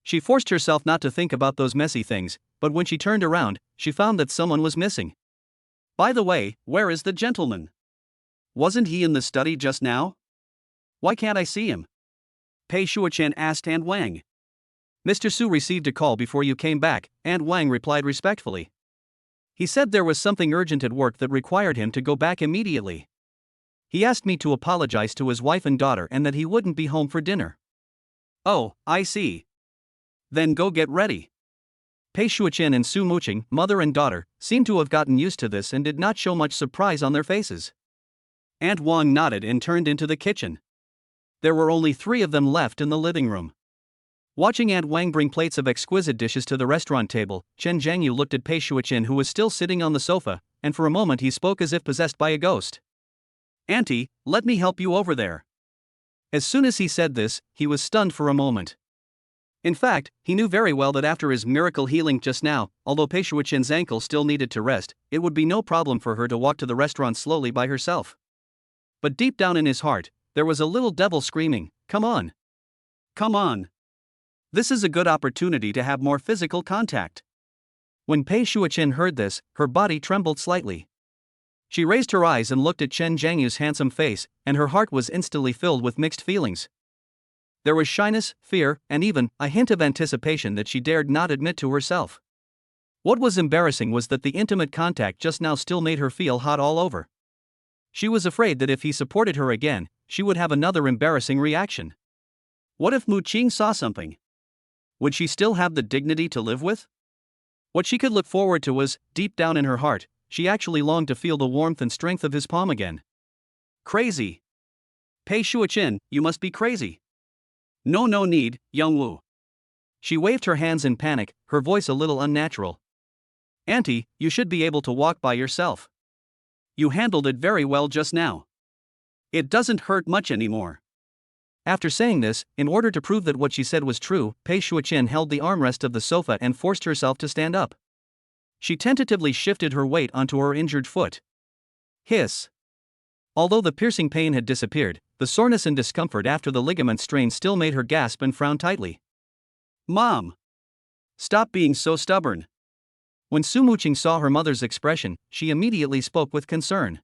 She forced herself not to think about those messy things, but when she turned around, she found that someone was missing. By the way, where is the gentleman? Wasn't he in the study just now? Why can't I see him? Pei Shuoqin asked Aunt Wang. Mr. Su received a call before you came back, Aunt Wang replied respectfully. He said there was something urgent at work that required him to go back immediately. He asked me to apologize to his wife and daughter and that he wouldn't be home for dinner. Oh, I see. Then go get ready. Pei Shuoqin and Su Muqing, mother and daughter, seemed to have gotten used to this and did not show much surprise on their faces. Aunt Wang nodded and turned into the kitchen. There were only 3 of them left in the living room. Watching Aunt Wang bring plates of exquisite dishes to the restaurant table, Chen Jiangyu looked at Pei Shuoqin, who was still sitting on the sofa, and for a moment he spoke as if possessed by a ghost. Auntie, let me help you over there. As soon as he said this, he was stunned for a moment. In fact, he knew very well that after his miracle healing just now, although Pei Shuoqin's ankle still needed to rest, it would be no problem for her to walk to the restaurant slowly by herself. But deep down in his heart, there was a little devil screaming, "Come on! Come on! This is a good opportunity to have more physical contact." When Pei Shuoqin heard this, her body trembled slightly. She raised her eyes and looked at Chen Jiangyu's handsome face, and her heart was instantly filled with mixed feelings. There was shyness, fear, and even a hint of anticipation that she dared not admit to herself. What was embarrassing was that the intimate contact just now still made her feel hot all over. She was afraid that if he supported her again, she would have another embarrassing reaction. What if Mu Qing saw something? Would she still have the dignity to live with? What she could look forward to was, deep down in her heart, she actually longed to feel the warmth and strength of his palm again. Crazy. Pei Shuoqin, you must be crazy. No need, young Wu. She waved her hands in panic, her voice a little unnatural. Auntie, you should be able to walk by yourself. You handled it very well just now. It doesn't hurt much anymore. After saying this, in order to prove that what she said was true, Pei Shuoqin held the armrest of the sofa and forced herself to stand up. She tentatively shifted her weight onto her injured foot. Hiss. Although the piercing pain had disappeared, the soreness and discomfort after the ligament strain still made her gasp and frown tightly. Mom! Stop being so stubborn. When Su Muqing saw her mother's expression, she immediately spoke with concern.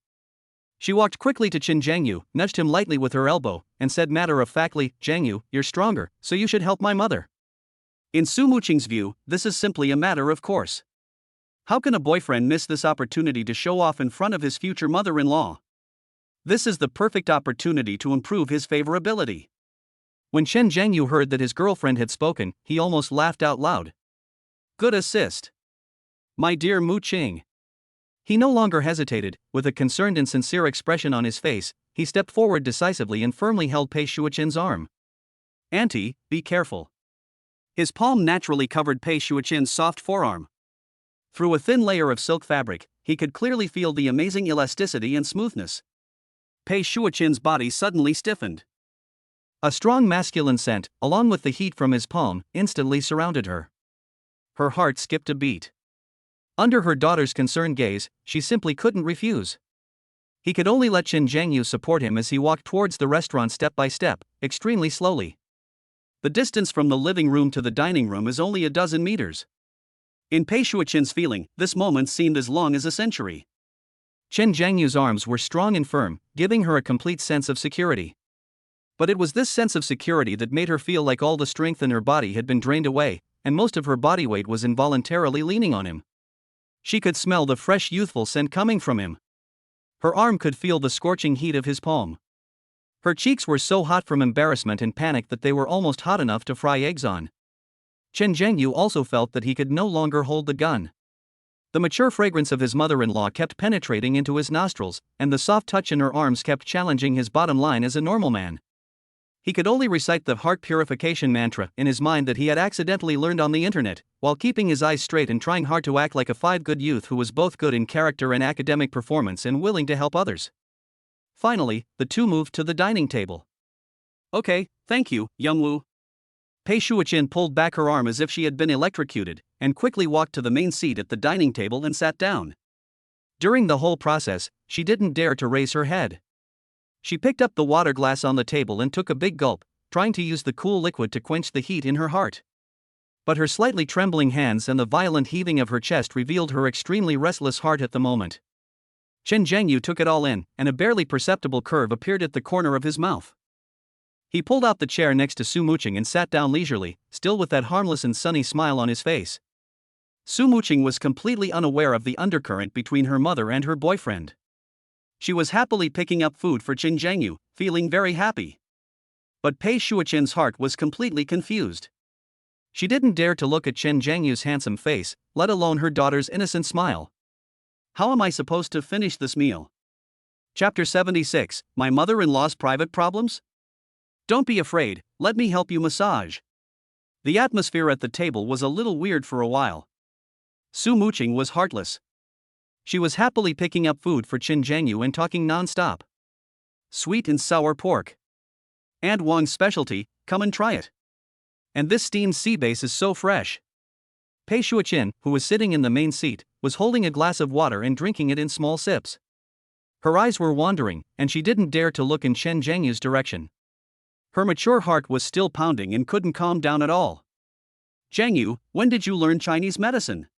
She walked quickly to Chen Jiangyu, nudged him lightly with her elbow, and said matter-of-factly, "Jiangyu, you're stronger, so you should help my mother." In Su Muqing's view, this is simply a matter of course. How can a boyfriend miss this opportunity to show off in front of his future mother-in-law? This is the perfect opportunity to improve his favorability. When Chen Jiangyu heard that his girlfriend had spoken, he almost laughed out loud. Good assist. My dear Mu Qing. He no longer hesitated. With a concerned and sincere expression on his face, he stepped forward decisively and firmly held Pei Shuichen's arm. "Auntie, be careful." His palm naturally covered Pei Shuichen's soft forearm. Through a thin layer of silk fabric, he could clearly feel the amazing elasticity and smoothness. Pei Shuichen's body suddenly stiffened. A strong masculine scent, along with the heat from his palm, instantly surrounded her. Her heart skipped a beat. Under her daughter's concerned gaze, she simply couldn't refuse. He could only let Chen Zhengyu support him as he walked towards the restaurant step by step, extremely slowly. The distance from the living room to the dining room is only a dozen meters. In Pei Shuichen's feeling, this moment seemed as long as a century. Chen Zhengyu's arms were strong and firm, giving her a complete sense of security. But it was this sense of security that made her feel like all the strength in her body had been drained away, and most of her body weight was involuntarily leaning on him. She could smell the fresh youthful scent coming from him. Her arm could feel the scorching heat of his palm. Her cheeks were so hot from embarrassment and panic that they were almost hot enough to fry eggs on. Chen Zhengyu also felt that he could no longer hold the gun. The mature fragrance of his mother-in-law kept penetrating into his nostrils, and the soft touch in her arms kept challenging his bottom line as a normal man. He could only recite the heart purification mantra in his mind that he had accidentally learned on the internet, while keeping his eyes straight and trying hard to act like a good youth who was both good in character and academic performance and willing to help others. Finally, the two moved to the dining table. "Okay, thank you, Youngwoo." Pei Shuichen pulled back her arm as if she had been electrocuted, and quickly walked to the main seat at the dining table and sat down. During the whole process, she didn't dare to raise her head. She picked up the water glass on the table and took a big gulp, trying to use the cool liquid to quench the heat in her heart. But her slightly trembling hands and the violent heaving of her chest revealed her extremely restless heart at the moment. Chen Zhengyu took it all in, and a barely perceptible curve appeared at the corner of his mouth. He pulled out the chair next to Su Muqing and sat down leisurely, still with that harmless and sunny smile on his face. Su Muqing was completely unaware of the undercurrent between her mother and her boyfriend. She was happily picking up food for Chen Zhengyu, feeling very happy. But Pei Shuichen's heart was completely confused. She didn't dare to look at Chen Zhengyu's handsome face, let alone her daughter's innocent smile. How am I supposed to finish this meal? Chapter 76, My Mother-in-Law's Private Problems? Don't be afraid, let me help you massage. The atmosphere at the table was a little weird for a while. Su Muqing was heartless. She was happily picking up food for Chen Zhengyu and talking non-stop. Sweet and sour pork. And Wang's specialty, come and try it. And this steamed sea bass is so fresh. Pei Shuichen, who was sitting in the main seat, was holding a glass of water and drinking it in small sips. Her eyes were wandering, and she didn't dare to look in Chen Zhengyu's direction. Her mature heart was still pounding and couldn't calm down at all. "Zhengyu, when did you learn Chinese medicine?"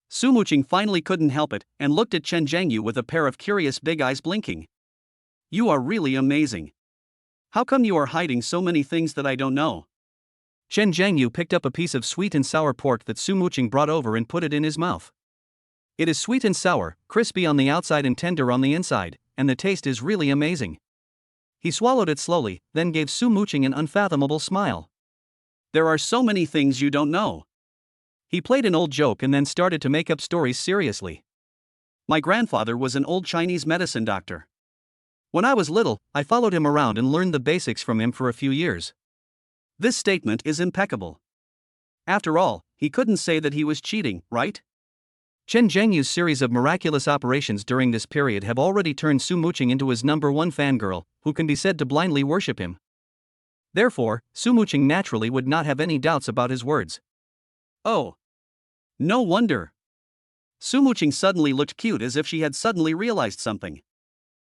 Su Muqing finally couldn't help it, and looked at Chen Zhengyu with a pair of curious big eyes blinking. "You are really amazing. How come you are hiding so many things that I don't know?" Chen Zhengyu picked up a piece of sweet and sour pork that Su Muqing brought over and put it in his mouth. It is sweet and sour, crispy on the outside and tender on the inside, and the taste is really amazing. He swallowed it slowly, then gave Su Muqing an unfathomable smile. "There are so many things you don't know." He played an old joke and then started to make up stories seriously. "My grandfather was an old Chinese medicine doctor. When I was little, I followed him around and learned the basics from him for a few years." This statement is impeccable. After all, he couldn't say that he was cheating, right? Chen Zhengyu's series of miraculous operations during this period have already turned Su Muqing into his #1 fangirl, who can be said to blindly worship him. Therefore, Su Muqing naturally would not have any doubts about his words. Oh. No wonder. Su Muqing suddenly looked cute, as if she had suddenly realized something.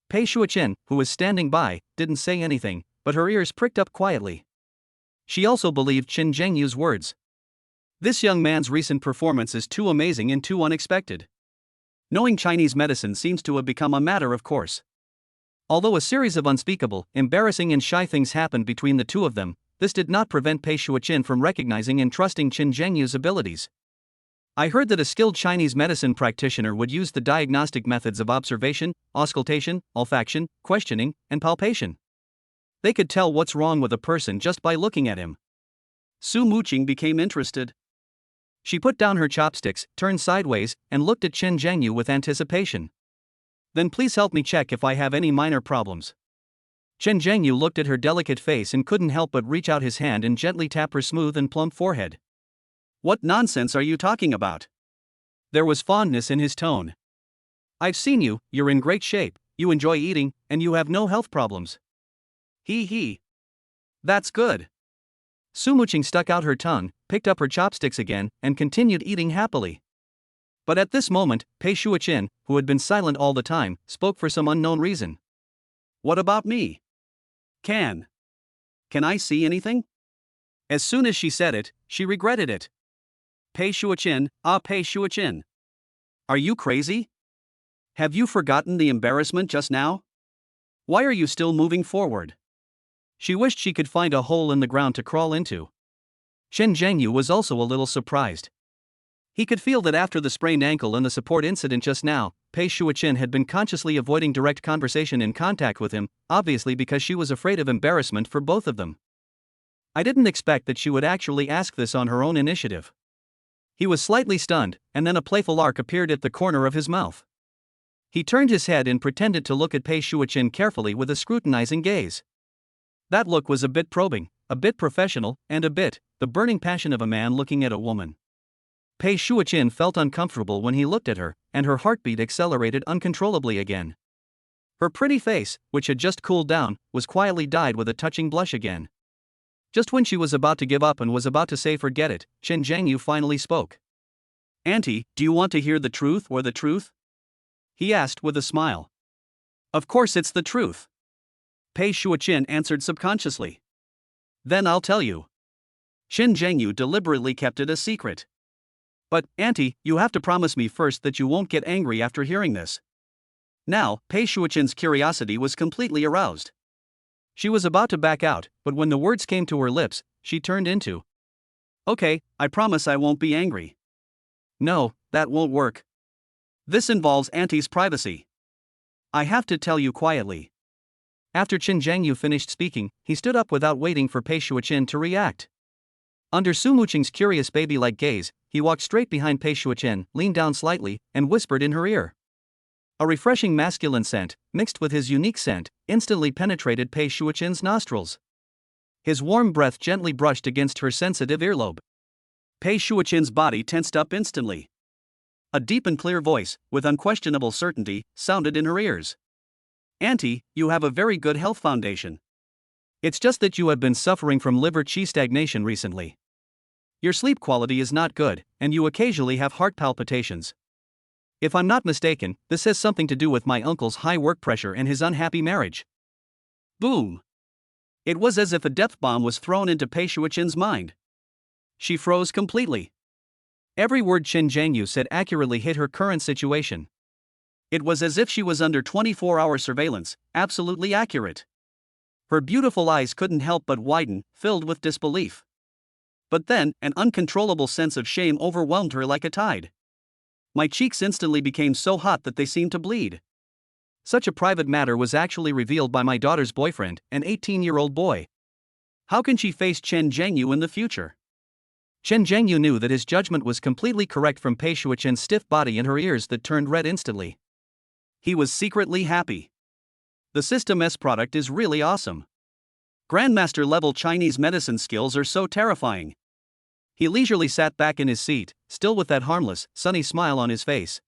Pei Shuichen, who was standing by, didn't say anything, but her ears pricked up quietly. She also believed Chen Zhengyu's words. This young man's recent performance is too amazing and too unexpected. Knowing Chinese medicine seems to have become a matter of course. Although a series of unspeakable, embarrassing and shy things happened between the two of them, this did not prevent Pei Shuichen from recognizing and trusting Chen Zhengyu's abilities. "I heard that a skilled Chinese medicine practitioner would use the diagnostic methods of observation, auscultation, olfaction, questioning, and palpation. They could tell what's wrong with a person just by looking at him." Su Muqing became interested. She put down her chopsticks, turned sideways, and looked at Chen Zhengyu with anticipation. Then please help me check if I have any minor problems. Chen Zhengyu looked at her delicate face and couldn't help but reach out his hand and gently tap her smooth and plump forehead. What nonsense are you talking about? There was fondness in his tone. I've seen you, you're in great shape, you enjoy eating, and you have no health problems. He. That's good. Su Muqing stuck out her tongue, picked up her chopsticks again, and continued eating happily. But at this moment, Pei Shuoqin, who had been silent all the time, spoke for some unknown reason. What about me? Can I see anything? As soon as she said it, she regretted it. Pei Shuoqin, Pei Shuoqin. Are you crazy? Have you forgotten the embarrassment just now? Why are you still moving forward? She wished she could find a hole in the ground to crawl into. Chen Zhengyu was also a little surprised. He could feel that after the sprained ankle and the support incident just now, Pei Shuoqin had been consciously avoiding direct conversation and contact with him, obviously because she was afraid of embarrassment for both of them. I didn't expect that she would actually ask this on her own initiative. He was slightly stunned, and then a playful arc appeared at the corner of his mouth. He turned his head and pretended to look at Pei Shuoqin carefully with a scrutinizing gaze. That look was a bit probing, a bit professional, and a bit the burning passion of a man looking at a woman. Pei Shuoqin felt uncomfortable when he looked at her, and her heartbeat accelerated uncontrollably again. Her pretty face, which had just cooled down, was quietly dyed with a touching blush again. Just when she was about to give up and was about to say forget it, Chen Zhengyu finally spoke. Auntie, do you want to hear the truth or the truth? He asked with a smile. Of course it's the truth. Pei Shuoqin answered subconsciously. Then I'll tell you. Chen Zhengyu deliberately kept it a secret. But, Auntie, you have to promise me first that you won't get angry after hearing this. Now, Pei Shuoqin's curiosity was completely aroused. She was about to back out, but when the words came to her lips, she turned into. Okay, I promise I won't be angry. No, that won't work. This involves Auntie's privacy. I have to tell you quietly. After Chen Zhengyu finished speaking, he stood up without waiting for Pei Shuoqin to react. Under Su Muqing's curious baby-like gaze, he walked straight behind Pei Shuoqin, leaned down slightly, and whispered in her ear. A refreshing masculine scent, mixed with his unique scent, instantly penetrated Pei Shuoqin's nostrils. His warm breath gently brushed against her sensitive earlobe. Pei Shuoqin's body tensed up instantly. A deep and clear voice, with unquestionable certainty, sounded in her ears. Auntie, you have a very good health foundation. It's just that you have been suffering from liver qi stagnation recently. Your sleep quality is not good, and you occasionally have heart palpitations. If I'm not mistaken, this has something to do with my uncle's high work pressure and his unhappy marriage. Boom! It was as if a death bomb was thrown into Pei Shuoqin's mind. She froze completely. Every word Chen Zhengyu said accurately hit her current situation. It was as if she was under 24-hour surveillance, absolutely accurate. Her beautiful eyes couldn't help but widen, filled with disbelief. But then, an uncontrollable sense of shame overwhelmed her like a tide. My cheeks instantly became so hot that they seemed to bleed. Such a private matter was actually revealed by my daughter's boyfriend, an 18-year-old boy. How can she face Chen Zhengyu in the future? Chen Zhengyu knew that his judgment was completely correct from Pei Shuoqin's stiff body and her ears that turned red instantly. He was secretly happy. The System S product is really awesome. Grandmaster level Chinese medicine skills are so terrifying. He leisurely sat back in his seat, still with that harmless, sunny smile on his face.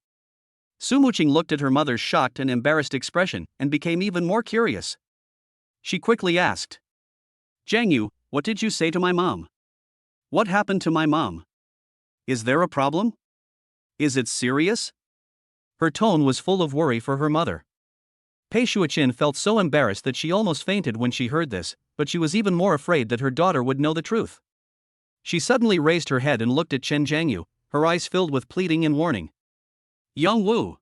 Su Muqing looked at her mother's shocked and embarrassed expression and became even more curious. She quickly asked, Zhengyu, what did you say to my mom? What happened to my mom? Is there a problem? Is it serious? Her tone was full of worry for her mother. Pei Shuoqin felt so embarrassed that she almost fainted when she heard this, but she was even more afraid that her daughter would know the truth. She suddenly raised her head and looked at Chen Zhengyu, her eyes filled with pleading and warning. Young Wu.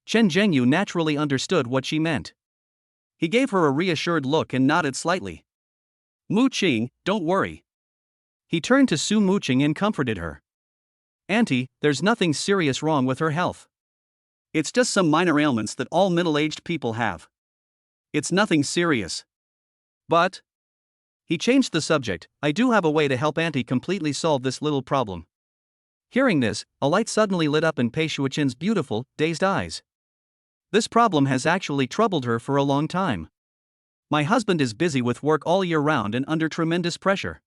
Chen Zhengyu naturally understood what she meant. He gave her a reassured look and nodded slightly. Muqing, don't worry. He turned to Su Muqing and comforted her. Auntie, there's nothing serious wrong with her health. It's just some minor ailments that all middle-aged people have. It's nothing serious. But, he changed the subject, I do have a way to help Auntie completely solve this little problem. Hearing this, a light suddenly lit up in Pei Shuichen's beautiful, dazed eyes. This problem has actually troubled her for a long time. My husband is busy with work all year round and under tremendous pressure.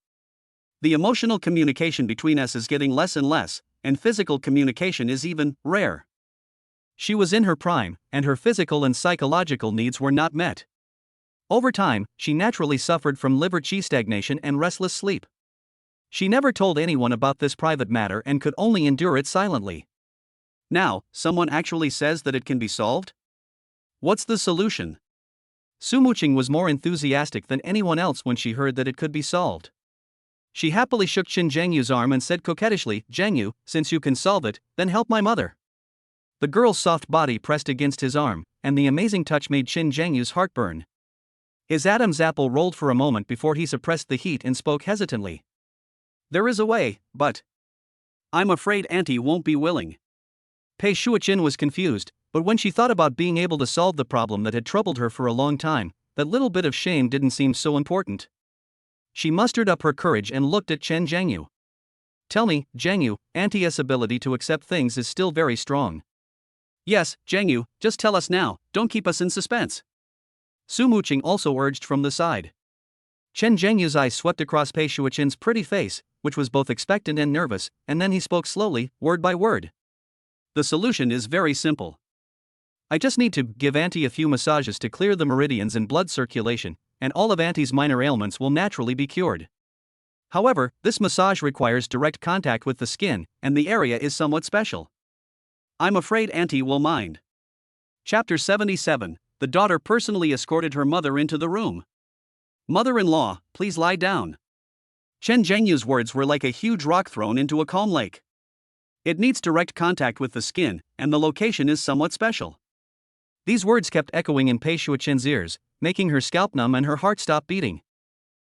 The emotional communication between us is getting less and less, and physical communication is even rare. She was in her prime, and her physical and psychological needs were not met. Over time, she naturally suffered from liver qi stagnation and restless sleep. She never told anyone about this private matter and could only endure it silently. Now, someone actually says that it can be solved? What's the solution? Su Muqing was more enthusiastic than anyone else when she heard that it could be solved. She happily shook Qin Zhengyu's arm and said coquettishly, "Zhengyu, since you can solve it, then help my mother." The girl's soft body pressed against his arm, and the amazing touch made Qin Zhengyu's heart burn. His Adam's apple rolled for a moment before he suppressed the heat and spoke hesitantly. "There is a way, but I'm afraid Auntie won't be willing." Pei Shuichen was confused, but when she thought about being able to solve the problem that had troubled her for a long time, that little bit of shame didn't seem so important. She mustered up her courage and looked at Chen Zhengyu. "Tell me, Zhengyu, Auntie's ability to accept things is still very strong." "Yes, Zhengyu, just tell us now, don't keep us in suspense." Su Muqing also urged from the side. Chen Zhengyu's eyes swept across Pei Shuichen's pretty face, which was both expectant and nervous, and then he spoke slowly, word by word. "The solution is very simple. I just need to give Auntie a few massages to clear the meridians and blood circulation, and all of Auntie's minor ailments will naturally be cured. However, this massage requires direct contact with the skin, and the area is somewhat special. I'm afraid Auntie will mind." Chapter 77. The daughter personally escorted her mother into the room. "Mother-in-law, please lie down." Chen Zhengyu's words were like a huge rock thrown into a calm lake. It needs direct contact with the skin, and the location is somewhat special. These words kept echoing in Pei Shuichen's ears, making her scalp numb and her heart stop beating.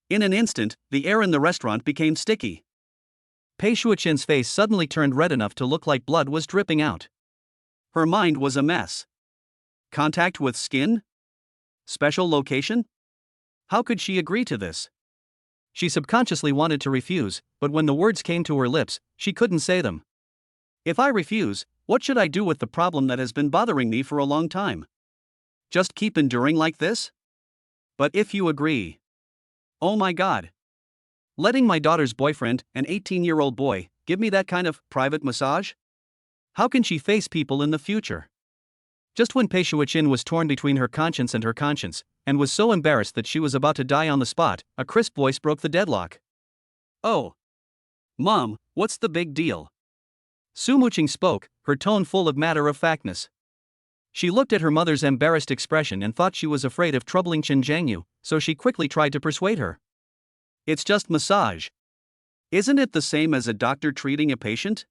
In an instant, the air in the restaurant became sticky. Pei Shuichen's face suddenly turned red enough to look like blood was dripping out. Her mind was a mess. Contact with skin? Special location? How could she agree to this? She subconsciously wanted to refuse, but when the words came to her lips, she couldn't say them. If I refuse, what should I do with the problem that has been bothering me for a long time? Just keep enduring like this? But if you agree. Oh my God. Letting my daughter's boyfriend, an 18-year-old boy, give me that kind of private massage? How can she face people in the future? Just when Pei Shuichen was torn between her conscience and her conscience, and was so embarrassed that she was about to die on the spot, a crisp voice broke the deadlock. "Oh. Mom, what's the big deal?" Su Muqing spoke, her tone full of matter-of-factness. She looked at her mother's embarrassed expression and thought she was afraid of troubling Chen Zhengyu, so she quickly tried to persuade her. "It's just massage. Isn't it the same as a doctor treating a patient?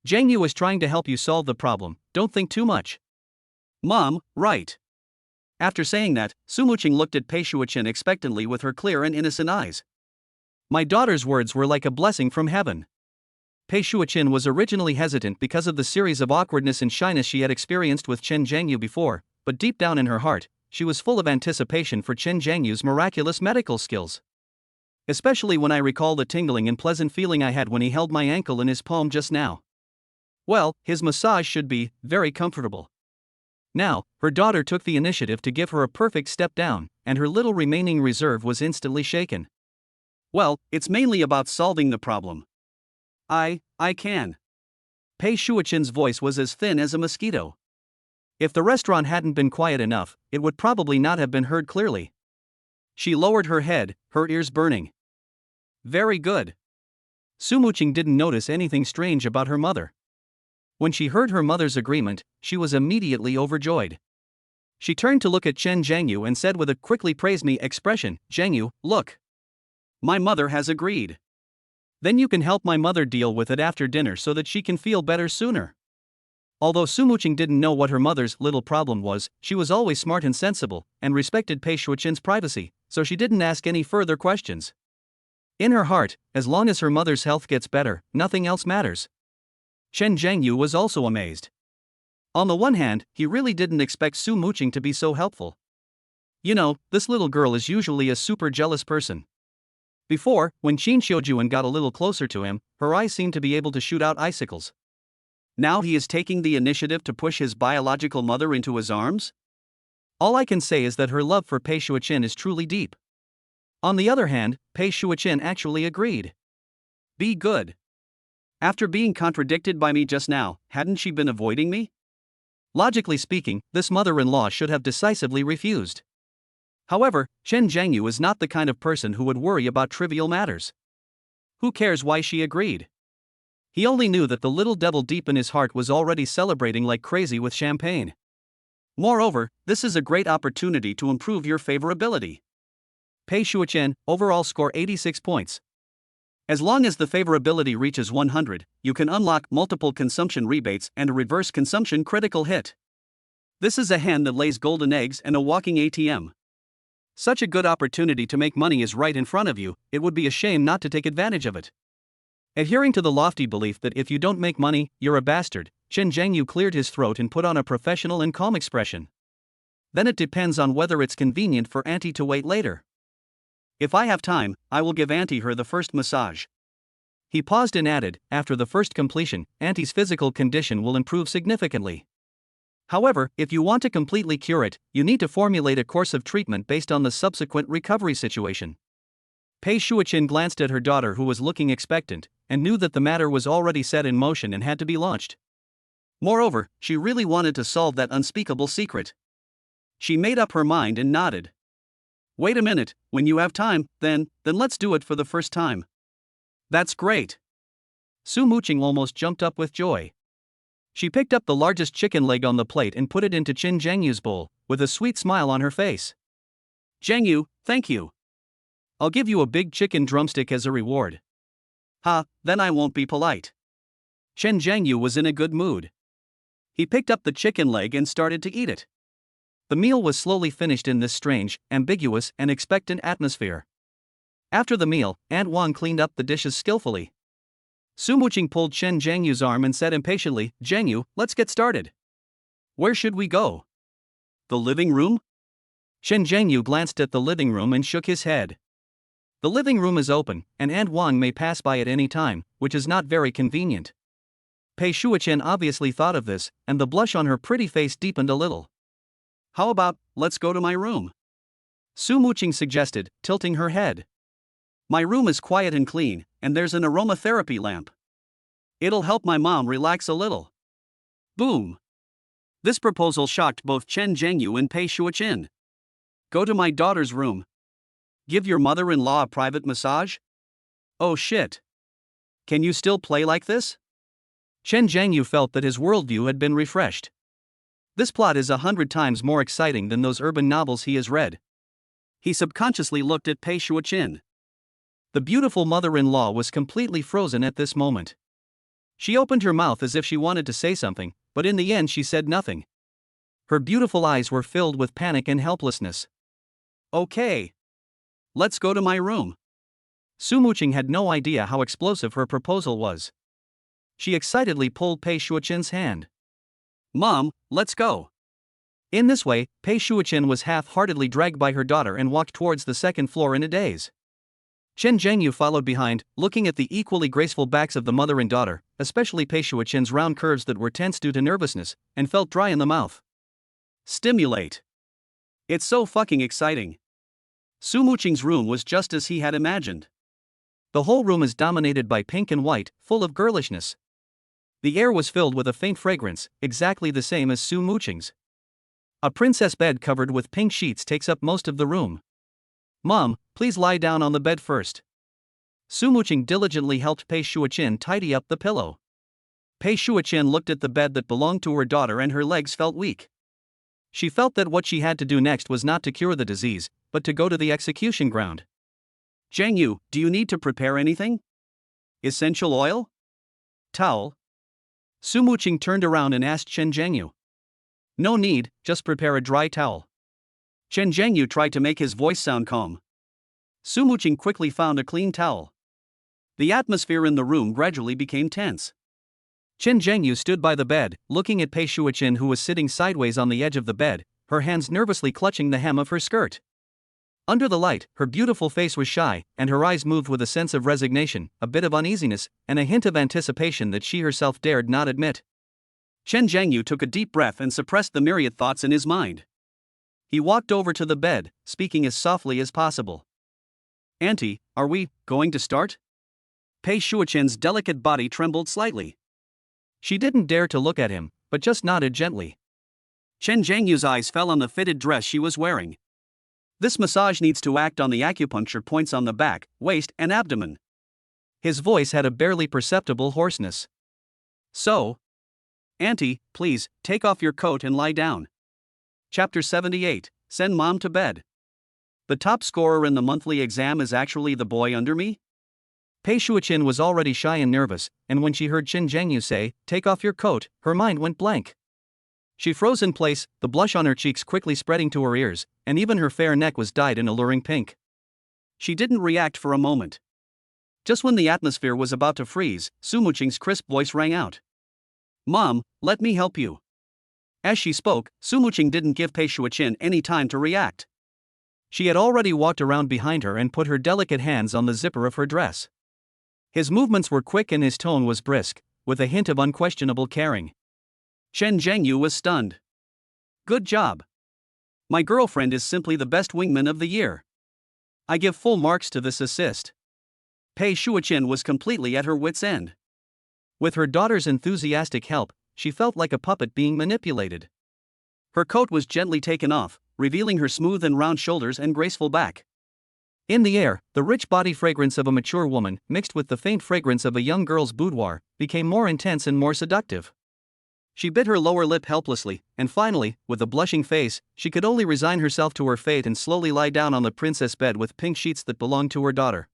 Zhengyu is trying to help you solve the problem, don't think too much." "Mom, right." After saying that, Su Muqing looked at Pei Shuichen expectantly with her clear and innocent eyes. My daughter's words were like a blessing from heaven. Pei Shuichen was originally hesitant because of the series of awkwardness and shyness she had experienced with Chen Zhengyu before, but deep down in her heart, she was full of anticipation for Chen Zhengyu's miraculous medical skills. Especially when I recall the tingling and pleasant feeling I had when he held my ankle in his palm just now. Well, his massage should be very comfortable. Now, her daughter took the initiative to give her a perfect step down, and her little remaining reserve was instantly shaken. "Well, it's mainly about solving the problem. I can." Pei Shuichen's voice was as thin as a mosquito. If the restaurant hadn't been quiet enough, it would probably not have been heard clearly. She lowered her head, her ears burning. "Very good." Su Muqing didn't notice anything strange about her mother. When she heard her mother's agreement, she was immediately overjoyed. She turned to look at Chen Zhengyu and said with a quickly praise me expression, "Zhengyu, look. My mother has agreed. Then you can help my mother deal with it after dinner so that she can feel better sooner." Although Su Muqing didn't know what her mother's little problem was, she was always smart and sensible, and respected Pei Shuichen's privacy, so she didn't ask any further questions. In her heart, as long as her mother's health gets better, nothing else matters. Chen Zhengyu was also amazed. On the one hand, he really didn't expect Su Muqing to be so helpful. You know, this little girl is usually a super jealous person. Before, when Qin Xiujuan got a little closer to him, her eyes seemed to be able to shoot out icicles. Now he is taking the initiative to push his biological mother into his arms? All I can say is that her love for Pei Shuiqin is truly deep. On the other hand, Pei Shuiqin actually agreed. Be good. After being contradicted by me just now, hadn't she been avoiding me? Logically speaking, this mother-in-law should have decisively refused. However, Chen Zhengyu is not the kind of person who would worry about trivial matters. Who cares why she agreed? He only knew that the little devil deep in his heart was already celebrating like crazy with champagne. Moreover, this is a great opportunity to improve your favorability. Pei Shuiqin, overall score 86 points. As long as the favorability reaches 100, you can unlock multiple consumption rebates and a reverse consumption critical hit. This is a hen that lays golden eggs and a walking ATM. Such a good opportunity to make money is right in front of you, it would be a shame not to take advantage of it. Adhering to the lofty belief that if you don't make money, you're a bastard, Chen Zhengyu cleared his throat and put on a professional and calm expression. Then it depends on whether it's convenient for Auntie to wait later. If I have time, I will give Auntie her the first massage. He paused and added, after the first completion, Auntie's physical condition will improve significantly. However, if you want to completely cure it, you need to formulate a course of treatment based on the subsequent recovery situation. Pei Shuiqin glanced at her daughter, who was looking expectant, and knew that the matter was already set in motion and had to be launched. Moreover, she really wanted to solve that unspeakable secret. She made up her mind and nodded. Wait a minute, when you have time, then let's do it for the first time. That's great. Su Muqing almost jumped up with joy. She picked up the largest chicken leg on the plate and put it into Chen Zhengyu's bowl, with a sweet smile on her face. Zhengyu, thank you. I'll give you a big chicken drumstick as a reward. Ha, then I won't be polite. Chen Zhengyu was in a good mood. He picked up the chicken leg and started to eat it. The meal was slowly finished in this strange, ambiguous, and expectant atmosphere. After the meal, Aunt Wang cleaned up the dishes skillfully. Su Muqing pulled Chen Zhengyu's arm and said impatiently, "Zhengyu, let's get started." "Where should we go? The living room?" Chen Zhengyu glanced at the living room and shook his head. The living room is open, and Aunt Wang may pass by at any time, which is not very convenient. Pei Shuiqin obviously thought of this, and the blush on her pretty face deepened a little. "How about, let's go to my room?" Su Muqing suggested, tilting her head. "My room is quiet and clean, and there's an aromatherapy lamp. It'll help my mom relax a little." Boom! This proposal shocked both Chen Zhengyu and Pei Shuiqin. Go to my daughter's room. Give your mother-in-law a private massage? Oh shit. Can you still play like this? Chen Zhengyu felt that his worldview had been refreshed. This plot is 100 times more exciting than those urban novels he has read. He subconsciously looked at Pei Shuiqin. The beautiful mother-in-law was completely frozen at this moment. She opened her mouth as if she wanted to say something, but in the end she said nothing. Her beautiful eyes were filled with panic and helplessness. Okay. Let's go to my room. Su Muqing had no idea how explosive her proposal was. She excitedly pulled Pei Shuiqin's hand. "Mom, let's go." In this way, Pei Shuiqin was half-heartedly dragged by her daughter and walked towards the second floor in a daze. Chen Zhengyu followed behind, looking at the equally graceful backs of the mother and daughter, especially Pei Shuiqin's round curves that were tense due to nervousness, and felt dry in the mouth. Stimulate. It's so fucking exciting. Su Muqing's room was just as he had imagined. The whole room is dominated by pink and white, full of girlishness. The air was filled with a faint fragrance, exactly the same as Su Muqing's. A princess bed covered with pink sheets takes up most of the room. "Mom, please lie down on the bed first." Su Muqing diligently helped Pei Shuiqin tidy up the pillow. Pei Shuiqin looked at the bed that belonged to her daughter and her legs felt weak. She felt that what she had to do next was not to cure the disease, but to go to the execution ground. "Zhengyu, do you need to prepare anything? Essential oil? Towel?" Su Muqing turned around and asked Chen Zhengyu. "No need, just prepare a dry towel." Chen Zhengyu tried to make his voice sound calm. Su Muqing quickly found a clean towel. The atmosphere in the room gradually became tense. Chen Zhengyu stood by the bed, looking at Pei Shuiqin, who was sitting sideways on the edge of the bed, her hands nervously clutching the hem of her skirt. Under the light, her beautiful face was shy, and her eyes moved with a sense of resignation, a bit of uneasiness, and a hint of anticipation that she herself dared not admit. Chen Zhengyu took a deep breath and suppressed the myriad thoughts in his mind. He walked over to the bed, speaking as softly as possible. "Auntie, are we going to start?" Pei Shuachen's delicate body trembled slightly. She didn't dare to look at him, but just nodded gently. Chen Zhengyu's eyes fell on the fitted dress she was wearing. "This massage needs to act on the acupuncture points on the back, waist, and abdomen." His voice had a barely perceptible hoarseness. "So, Auntie, please, take off your coat and lie down." Chapter 78, Send Mom to Bed. The top scorer in the monthly exam is actually the boy under me? Pei Shuachin was already shy and nervous, and when she heard Chen Zhengyu say, "Take off your coat," her mind went blank. She froze in place, the blush on her cheeks quickly spreading to her ears, and even her fair neck was dyed an alluring pink. She didn't react for a moment. Just when the atmosphere was about to freeze, Su Muqing's crisp voice rang out. "Mom, let me help you." As she spoke, Su Muqing didn't give Pei Shuachin any time to react. She had already walked around behind her and put her delicate hands on the zipper of her dress. His movements were quick and his tone was brisk, with a hint of unquestionable caring. Chen Zhengyu was stunned. "Good job. My girlfriend is simply the best wingman of the year. I give full marks to this assist." Pei Shuachin was completely at her wits' end. With her daughter's enthusiastic help, she felt like a puppet being manipulated. Her coat was gently taken off, revealing her smooth and round shoulders and graceful back. In the air, the rich body fragrance of a mature woman, mixed with the faint fragrance of a young girl's boudoir, became more intense and more seductive. She bit her lower lip helplessly, and finally, with a blushing face, she could only resign herself to her fate and slowly lie down on the princess bed with pink sheets that belonged to her daughter.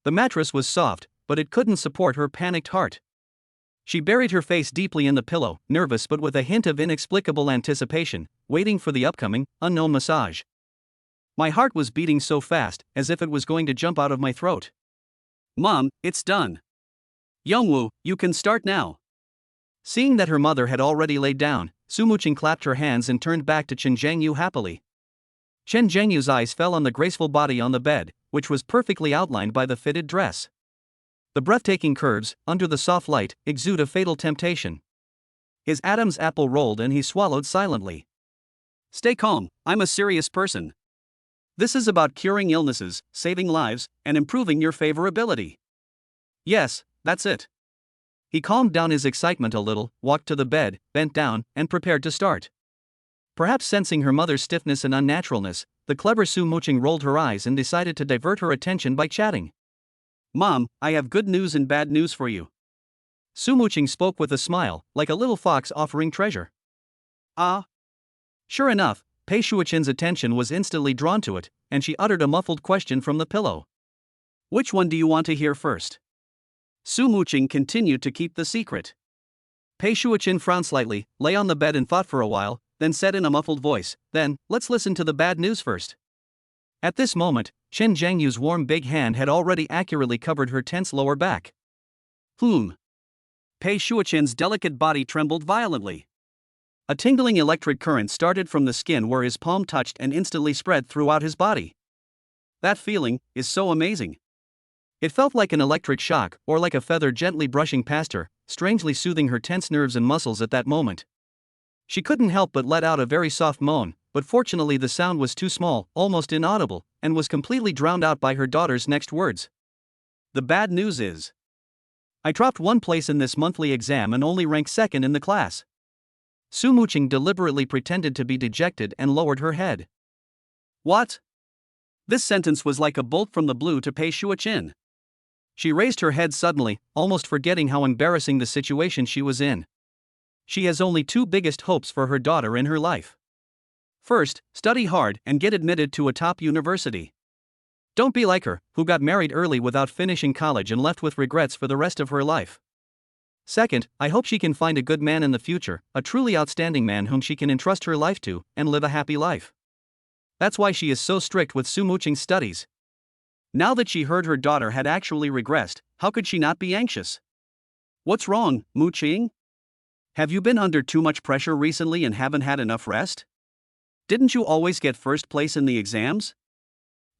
The mattress was soft, but it couldn't support her panicked heart. She buried her face deeply in the pillow, nervous but with a hint of inexplicable anticipation, waiting for the upcoming, unknown massage. My heart was beating so fast, as if it was going to jump out of my throat. "Mom, it's done. Youngwoo, you can start now." Seeing that her mother had already laid down, Su Muqing clapped her hands and turned back to Chen Zhengyu happily. Chen Zhengyu's eyes fell on the graceful body on the bed, which was perfectly outlined by the fitted dress. The breathtaking curves, under the soft light, exude a fatal temptation. His Adam's apple rolled and he swallowed silently. "Stay calm, I'm a serious person. This is about curing illnesses, saving lives, and improving your favorability." "Yes, that's it." He calmed down his excitement a little, walked to the bed, bent down, and prepared to start. Perhaps sensing her mother's stiffness and unnaturalness, the clever Su Muqing rolled her eyes and decided to divert her attention by chatting. "Mom, I have good news and bad news for you." Su Muqing spoke with a smile, like a little fox offering treasure. "Ah." Sure enough, Pei Shuachin's attention was instantly drawn to it, and she uttered a muffled question from the pillow. "Which one do you want to hear first?" Su Muqing continued to keep the secret. Pei Shuachin frowned slightly, lay on the bed and thought for a while, then said in a muffled voice, "Then, let's listen to the bad news first." At this moment, Chen Zhengyu's warm big hand had already accurately covered her tense lower back. Pei Shuachin's delicate body trembled violently. A tingling electric current started from the skin where his palm touched and instantly spread throughout his body. That feeling is so amazing. It felt like an electric shock, or like a feather gently brushing past her, strangely soothing her tense nerves and muscles at that moment. She couldn't help but let out a very soft moan, but fortunately the sound was too small, almost inaudible, and was completely drowned out by her daughter's next words. "The bad news is, I dropped one place in this monthly exam and only ranked second in the class." Su Muqing deliberately pretended to be dejected and lowered her head. "What?" This sentence was like a bolt from the blue to Pei Shuachin. She raised her head suddenly, almost forgetting how embarrassing the situation she was in. She has only two biggest hopes for her daughter in her life. First, study hard and get admitted to a top university. Don't be like her, who got married early without finishing college and left with regrets for the rest of her life. Second, I hope she can find a good man in the future, a truly outstanding man whom she can entrust her life to, and live a happy life. That's why she is so strict with Su Muqing's studies. Now that she heard her daughter had actually regressed, how could she not be anxious? "What's wrong, Muqing? Have you been under too much pressure recently and haven't had enough rest? Didn't you always get first place in the exams?"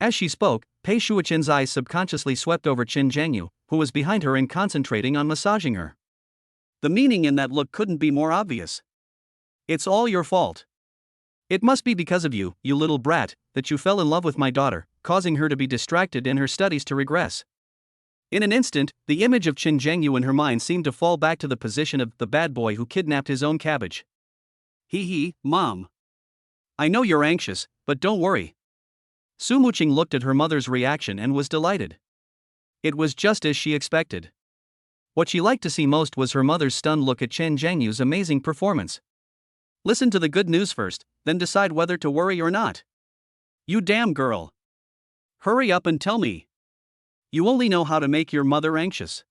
As she spoke, Pei Shuichen's eyes subconsciously swept over Chen Jiangyu, who was behind her and concentrating on massaging her. The meaning in that look couldn't be more obvious. It's all your fault. It must be because of you, you little brat, that you fell in love with my daughter, causing her to be distracted and her studies to regress. In an instant, the image of Chen Jiangyu in her mind seemed to fall back to the position of the bad boy who kidnapped his own cabbage. Mom. I know you're anxious, but don't worry. Su Muqing looked at her mother's reaction and was delighted. It was just as she expected. What she liked to see most was her mother's stunned look at Chen Jiangyu's amazing performance. Listen to the good news first, then decide whether to worry or not. You damn girl. Hurry up and tell me. You only know how to make your mother anxious.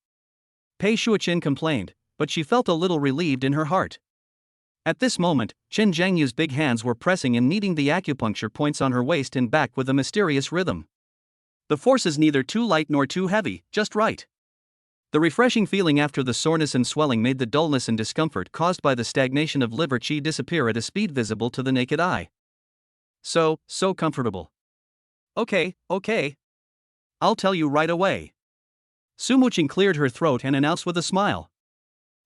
Pei Shuichen complained, but she felt a little relieved in her heart. At this moment, Chen Jiangyu's big hands were pressing and kneading the acupuncture points on her waist and back with a mysterious rhythm. The force is neither too light nor too heavy, just right. The refreshing feeling after the soreness and swelling made the dullness and discomfort caused by the stagnation of liver qi disappear at a speed visible to the naked eye. So comfortable. Okay. I'll tell you right away. Su Muqing cleared her throat and announced with a smile.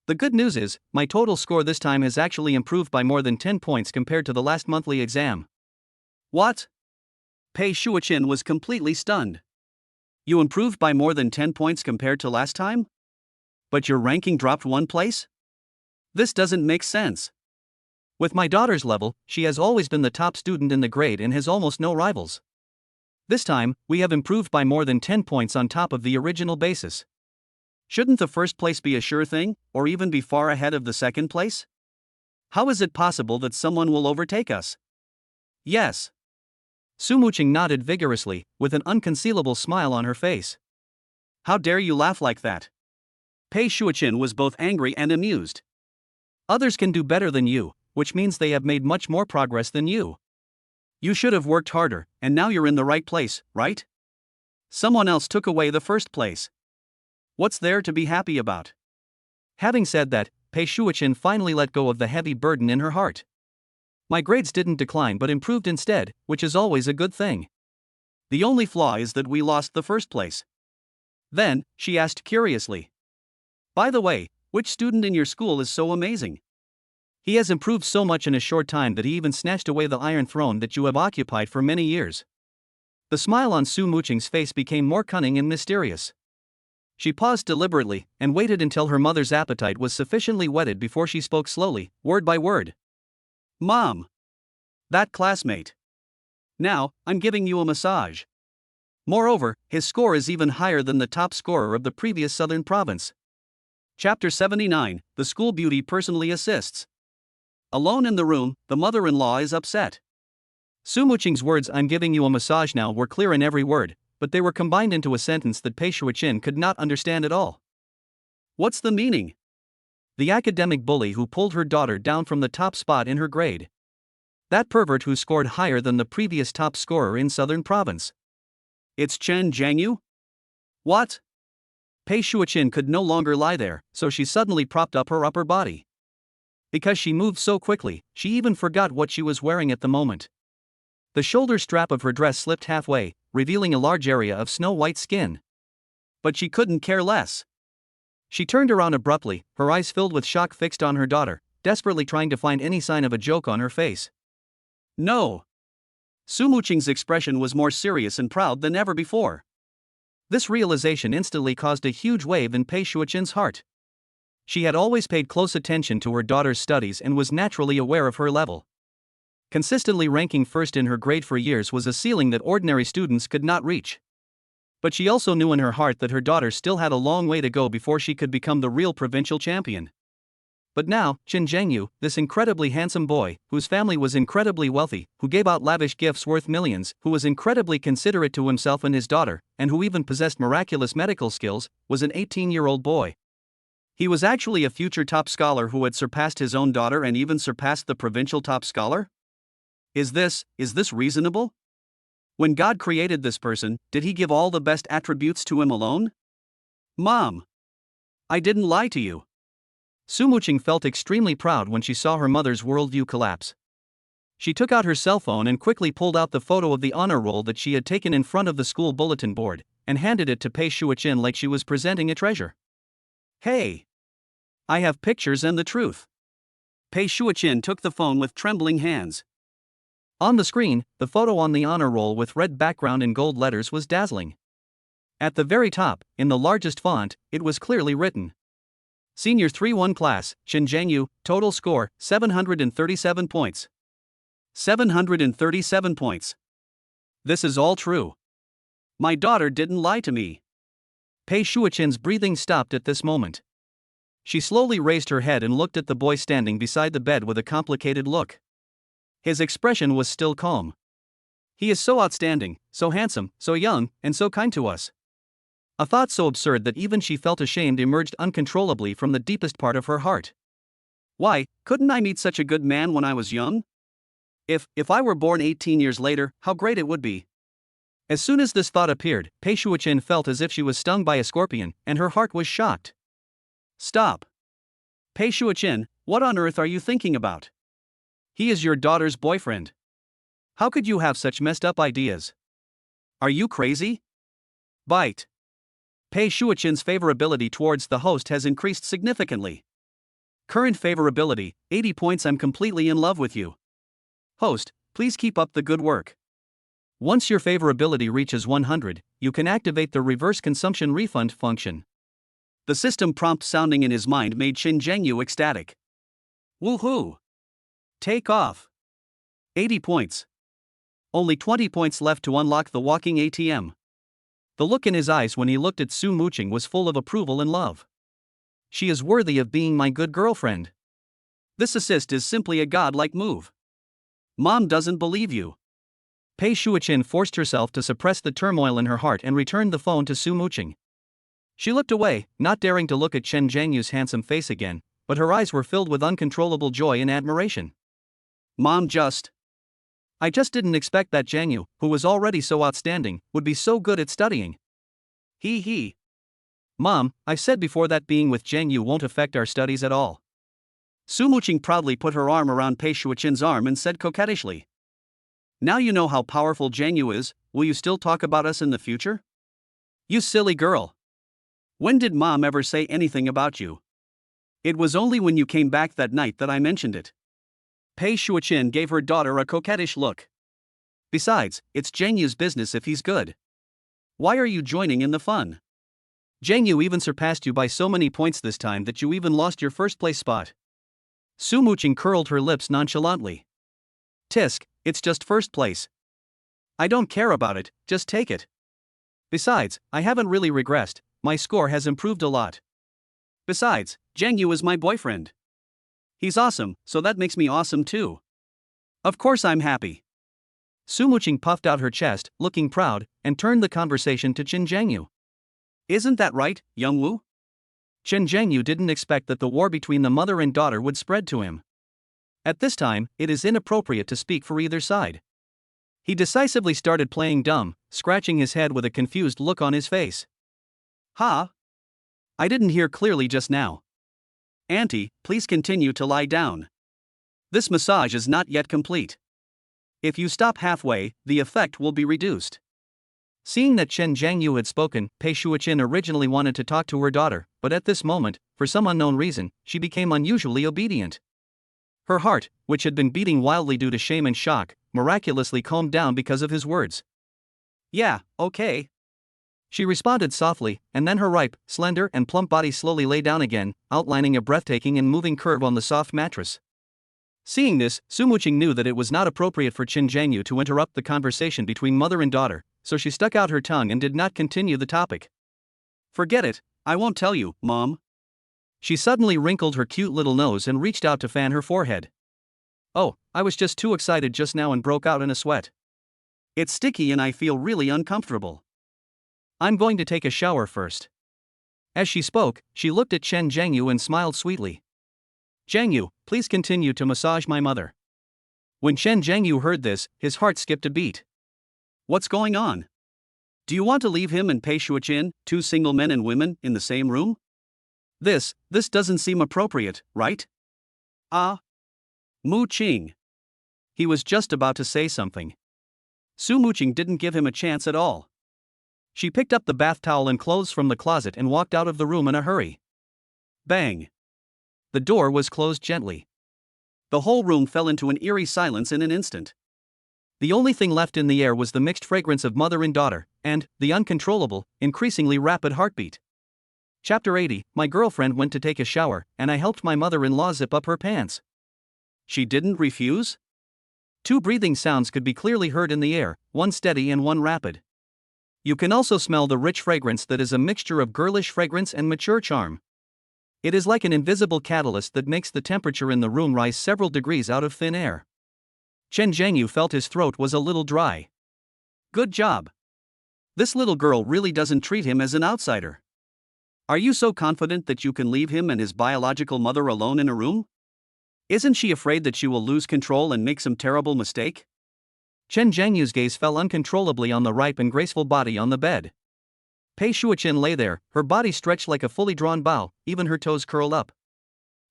The good news is, my total score this time has actually improved by more than 10 points compared to the last monthly exam. What? Pei Shuichen was completely stunned. You improved by more than 10 points compared to last time? But your ranking dropped 1 place? This doesn't make sense. With my daughter's level, she has always been the top student in the grade and has almost no rivals. This time, we have improved by more than 10 points on top of the original basis. Shouldn't the first place be a sure thing, or even be far ahead of the second place? How is it possible that someone will overtake us? Yes. Su Muqing nodded vigorously, with an unconcealable smile on her face. How dare you laugh like that? Pei Shuichen was both angry and amused. Others can do better than you, which means they have made much more progress than you. You should have worked harder, and now you're in the right place, right? Someone else took away the first place. What's there to be happy about? Having said that, Pei Shuichen finally let go of the heavy burden in her heart. My grades didn't decline but improved instead, which is always a good thing. The only flaw is that we lost the first place. Then, she asked curiously. By the way, which student in your school is so amazing? He has improved so much in a short time that he even snatched away the iron throne that you have occupied for many years. The smile on Su Muqing's face became more cunning and mysterious. She paused deliberately and waited until her mother's appetite was sufficiently whetted before she spoke slowly, word by word. Mom. That classmate. Now, I'm giving you a massage. Moreover, his score is even higher than the top scorer of the previous southern province. Chapter 79, The School Beauty Personally Assists. Alone in the room, the mother-in-law is upset. Su Muqing's words "I'm giving you a massage now" were clear in every word, but they were combined into a sentence that Pei Shuichen could not understand at all. What's the meaning? The academic bully who pulled her daughter down from the top spot in her grade. That pervert who scored higher than the previous top scorer in Southern Province. It's Chen Jiangyu? What? Pei Shuichen could no longer lie there, so she suddenly propped up her upper body. Because she moved so quickly, she even forgot what she was wearing at the moment. The shoulder strap of her dress slipped halfway, revealing a large area of snow-white skin. But she couldn't care less. She turned around abruptly, her eyes filled with shock fixed on her daughter, desperately trying to find any sign of a joke on her face. No. Su Muqing's expression was more serious and proud than ever before. This realization instantly caused a huge wave in Pei Shuichen's heart. She had always paid close attention to her daughter's studies and was naturally aware of her level. Consistently ranking first in her grade for years was a ceiling that ordinary students could not reach. But she also knew in her heart that her daughter still had a long way to go before she could become the real provincial champion. But now, Chen Jiangyu, this incredibly handsome boy, whose family was incredibly wealthy, who gave out lavish gifts worth millions, who was incredibly considerate to himself and his daughter, and who even possessed miraculous medical skills, was an 18-year-old boy. He was actually a future top scholar who had surpassed his own daughter and even surpassed the provincial top scholar? Is this reasonable? When God created this person, did he give all the best attributes to him alone? Mom. I didn't lie to you. Su Muqing felt extremely proud when she saw her mother's worldview collapse. She took out her cell phone and quickly pulled out the photo of the honor roll that she had taken in front of the school bulletin board, and handed it to Pei Shuoqin like she was presenting a treasure. Hey! I have pictures and the truth. Pei Shuoqin took the phone with trembling hands. On the screen, the photo on the honor roll with red background in gold letters was dazzling. At the very top, in the largest font, it was clearly written. Senior 3-1 class, Chen Zhangyu, total score, 737 points. 737 points. This is all true. My daughter didn't lie to me. Pei Shuoqin's breathing stopped at this moment. She slowly raised her head and looked at the boy standing beside the bed with a complicated look. His expression was still calm. He is so outstanding, so handsome, so young, and so kind to us. A thought so absurd that even she felt ashamed emerged uncontrollably from the deepest part of her heart. Why, couldn't I meet such a good man when I was young? If I were born 18 years later, how great it would be. As soon as this thought appeared, Pei Shuoqin felt as if she was stung by a scorpion, and her heart was shocked. Stop. Pei Shuoqin, what on earth are you thinking about? He is your daughter's boyfriend. How could you have such messed up ideas? Are you crazy? Bite. Pei Shuoqin's favorability towards the host has increased significantly. Current favorability, 80 points. I'm completely in love with you. Host, please keep up the good work. Once your favorability reaches 100, you can activate the reverse consumption refund function. The system prompt sounding in his mind made Chen Zhangyu ecstatic. Woohoo! Take off. 80 points. Only 20 points left to unlock the walking ATM. The look in his eyes when he looked at Su Muqing was full of approval and love. She is worthy of being my good girlfriend. This assist is simply a godlike move. Mom doesn't believe you. Pei Shuoqin forced herself to suppress the turmoil in her heart and returned the phone to Su Muqing. She looked away, not daring to look at Chen Zhangyu's handsome face again, but her eyes were filled with uncontrollable joy and admiration. Mom I just didn't expect that Zhangyu, who was already so outstanding, would be so good at studying. He. Mom, I've said before that being with Zhangyu won't affect our studies at all. Su Muqing proudly put her arm around Pei Shuoqin's arm and said coquettishly. Now you know how powerful Zhangyu is, will you still talk about us in the future? You silly girl. When did Mom ever say anything about you? It was only when you came back that night that I mentioned it. Pei Shuoqin gave her daughter a coquettish look. Besides, it's Zhangyu's business if he's good. Why are you joining in the fun? Zhangyu even surpassed you by so many points this time that you even lost your first place spot. Su Muqing curled her lips nonchalantly. Tisk, it's just first place. I don't care about it, just take it. Besides, I haven't really regressed, my score has improved a lot. Besides, Zhangyu is my boyfriend. He's awesome, so that makes me awesome too. Of course I'm happy. Su Muqing puffed out her chest, looking proud, and turned the conversation to Chen Zhangyu. Isn't that right, Young Wu? Chen Zhangyu didn't expect that the war between the mother and daughter would spread to him. At this time, it is inappropriate to speak for either side. He decisively started playing dumb, scratching his head with a confused look on his face. Huh? I didn't hear clearly just now. Auntie, please continue to lie down. This massage is not yet complete. If you stop halfway, the effect will be reduced. Seeing that Chen Zhangyu had spoken, Pei Shuoqin originally wanted to talk to her daughter, but at this moment, for some unknown reason, she became unusually obedient. Her heart, which had been beating wildly due to shame and shock, miraculously calmed down because of his words. Yeah, okay. She responded softly, and then her ripe, slender, and plump body slowly lay down again, outlining a breathtaking and moving curve on the soft mattress. Seeing this, Su Muqing knew that it was not appropriate for Chen Zhangyu to interrupt the conversation between mother and daughter, so she stuck out her tongue and did not continue the topic. Forget it, I won't tell you, Mom. She suddenly wrinkled her cute little nose and reached out to fan her forehead. Oh, I was just too excited just now and broke out in a sweat. It's sticky and I feel really uncomfortable. I'm going to take a shower first. As she spoke, she looked at Chen Zhangyu and smiled sweetly. Zhangyu, please continue to massage my mother. When Chen Zhangyu heard this, his heart skipped a beat. What's going on? Do you want to leave him and Pei Shuoqin, two single men and women, in the same room? This doesn't seem appropriate, right? Ah. Mu Qing. He was just about to say something. Su Muqing didn't give him a chance at all. She picked up the bath towel and clothes from the closet and walked out of the room in a hurry. Bang! The door was closed gently. The whole room fell into an eerie silence in an instant. The only thing left in the air was the mixed fragrance of mother and daughter, and the uncontrollable, increasingly rapid heartbeat. Chapter 80. My girlfriend went to take a shower, and I helped my mother-in-law zip up her pants. She didn't refuse? Two breathing sounds could be clearly heard in the air, one steady and one rapid. You can also smell the rich fragrance that is a mixture of girlish fragrance and mature charm. It is like an invisible catalyst that makes the temperature in the room rise several degrees out of thin air. Chen Zhengyu felt his throat was a little dry. Good job. This little girl really doesn't treat him as an outsider. Are you so confident that you can leave him and his biological mother alone in a room? Isn't she afraid that she will lose control and make some terrible mistake? Chen Zhengyu's gaze fell uncontrollably on the ripe and graceful body on the bed. Pei Shuochen lay there, her body stretched like a fully drawn bow, even her toes curled up.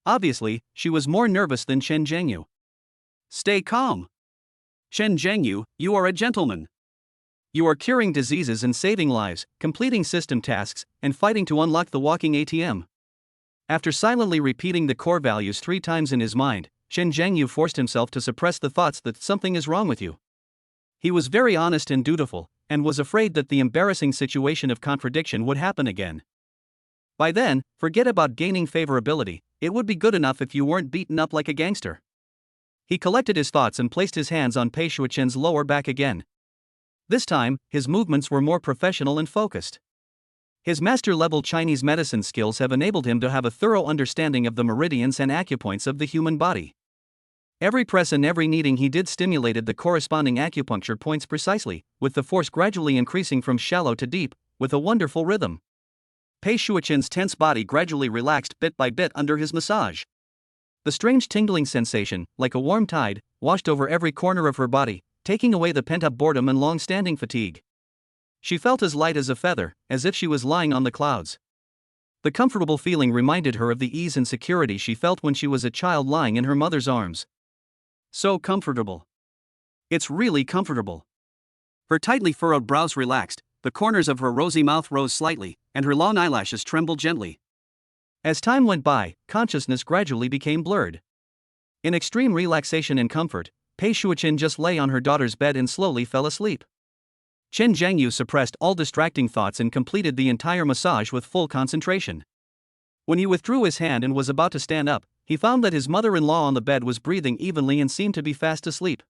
Obviously, she was more nervous than Chen Zhengyu. Stay calm. Chen Zhengyu, you are a gentleman. You are curing diseases and saving lives, completing system tasks, and fighting to unlock the walking ATM. After silently repeating the core values 3 times in his mind, Chen Zhengyu forced himself to suppress the thoughts that something is wrong with you. He was very honest and dutiful, and was afraid that the embarrassing situation of contradiction would happen again. By then, forget about gaining favorability, it would be good enough if you weren't beaten up like a gangster. He collected his thoughts and placed his hands on Pei Shuochen's lower back again. This time, his movements were more professional and focused. His master-level Chinese medicine skills have enabled him to have a thorough understanding of the meridians and acupoints of the human body. Every press and every kneading he did stimulated the corresponding acupuncture points precisely, with the force gradually increasing from shallow to deep, with a wonderful rhythm. Pei Shuochen's tense body gradually relaxed bit by bit under his massage. The strange tingling sensation, like a warm tide, washed over every corner of her body, taking away the pent-up boredom and long-standing fatigue. She felt as light as a feather, as if she was lying on the clouds. The comfortable feeling reminded her of the ease and security she felt when she was a child lying in her mother's arms. So comfortable. It's really comfortable. Her tightly furrowed brows relaxed, the corners of her rosy mouth rose slightly, and her long eyelashes trembled gently. As time went by, consciousness gradually became blurred. In extreme relaxation and comfort, Pei Shuochen just lay on her daughter's bed and slowly fell asleep. Chen Zhengyu suppressed all distracting thoughts and completed the entire massage with full concentration. When he withdrew his hand and was about to stand up, he found that his mother-in-law on the bed was breathing evenly and seemed to be fast asleep.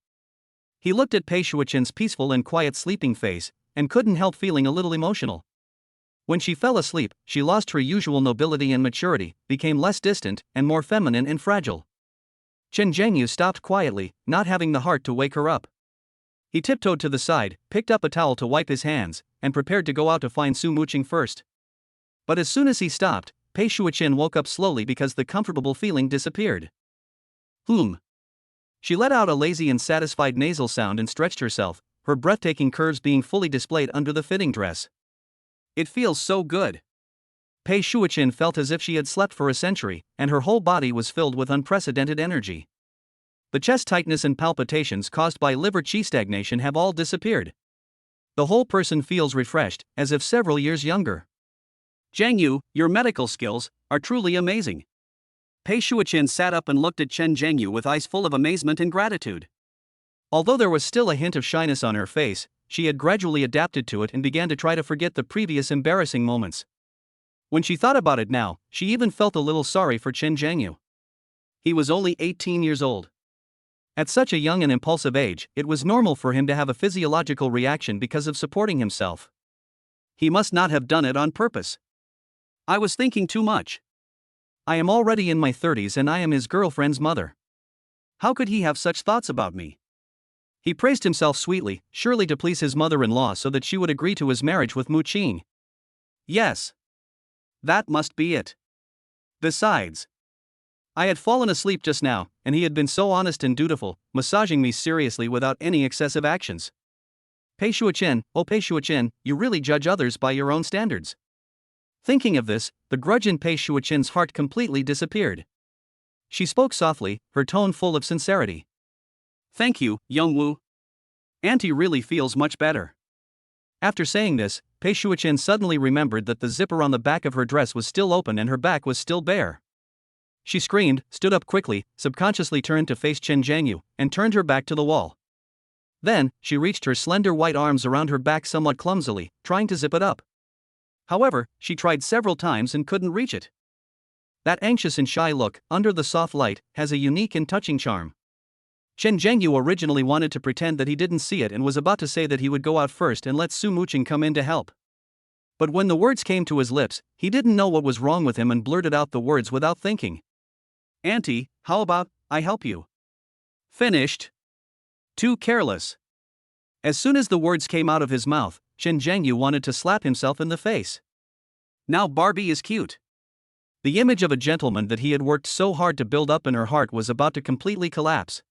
He looked at Pei Shuochen's peaceful and quiet sleeping face, and couldn't help feeling a little emotional. When she fell asleep, she lost her usual nobility and maturity, became less distant, and more feminine and fragile. Chen Zhengyu stopped quietly, not having the heart to wake her up. He tiptoed to the side, picked up a towel to wipe his hands, and prepared to go out to find Su Muqing first. But as soon as he stopped, Pei Shuochen woke up slowly because the comfortable feeling disappeared. She let out a lazy and satisfied nasal sound and stretched herself, her breathtaking curves being fully displayed under the fitting dress. It feels so good. Pei Shuochen felt as if she had slept for a century, and her whole body was filled with unprecedented energy. The chest tightness and palpitations caused by liver qi stagnation have all disappeared. The whole person feels refreshed, as if several years younger. Zhengyu, your medical skills are truly amazing. Pei Shuochen sat up and looked at Chen Zhengyu with eyes full of amazement and gratitude. Although there was still a hint of shyness on her face, she had gradually adapted to it and began to try to forget the previous embarrassing moments. When she thought about it now, she even felt a little sorry for Chen Zhengyu. He was only 18 years old. At such a young and impulsive age, it was normal for him to have a physiological reaction because of supporting himself. He must not have done it on purpose. I was thinking too much. I am already in my 30s and I am his girlfriend's mother. How could he have such thoughts about me? He praised himself sweetly, surely to please his mother-in-law so that she would agree to his marriage with Muqing. Yes. That must be it. Besides, I had fallen asleep just now, and he had been so honest and dutiful, massaging me seriously without any excessive actions. Pei Shuochen, oh Pei Shuochen, you really judge others by your own standards. Thinking of this, the grudge in Pei Shuochen's heart completely disappeared. She spoke softly, her tone full of sincerity. Thank you, Youngwoo. Auntie really feels much better. After saying this, Pei Shuichen suddenly remembered that the zipper on the back of her dress was still open and her back was still bare. She screamed, stood up quickly, subconsciously turned to face Chen Jiangyu, and turned her back to the wall. Then, she reached her slender white arms around her back somewhat clumsily, trying to zip it up. However, she tried several times and couldn't reach it. That anxious and shy look, under the soft light, has a unique and touching charm. Chen Jiangyu originally wanted to pretend that he didn't see it and was about to say that he would go out first and let Su Muqing come in to help. But when the words came to his lips, he didn't know what was wrong with him and blurted out the words without thinking. Auntie, how about I help you? Finished. Too careless. As soon as the words came out of his mouth, Chen Jiangyu wanted to slap himself in the face. Now Barbie is cute. The image of a gentleman that he had worked so hard to build up in her heart was about to completely collapse.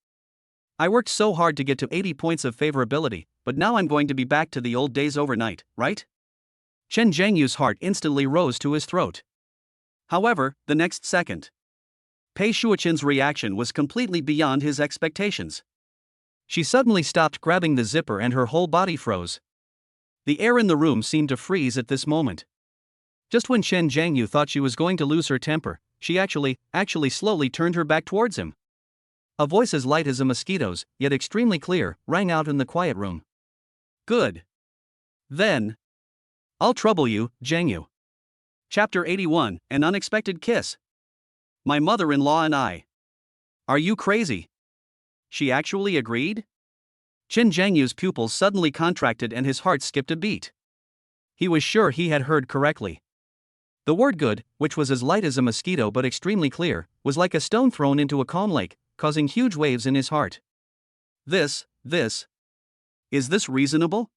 I worked so hard to get to 80 points of favorability, but now I'm going to be back to the old days overnight, right? Chen Jiangyu's heart instantly rose to his throat. However, the next second, Pei Shuichen's reaction was completely beyond his expectations. She suddenly stopped grabbing the zipper and her whole body froze. The air in the room seemed to freeze at this moment. Just when Chen Jiangyu thought she was going to lose her temper, she actually slowly turned her back towards him. A voice as light as a mosquito's, yet extremely clear, rang out in the quiet room. Good. Then, I'll trouble you, Jiangyu. Chapter 81, An Unexpected Kiss. My mother-in-law and I. Are you crazy? She actually agreed? Chen Jiangyu's pupils suddenly contracted and his heart skipped a beat. He was sure he had heard correctly. The word good, which was as light as a mosquito but extremely clear, was like a stone thrown into a calm lake, causing huge waves in his heart. Is this reasonable?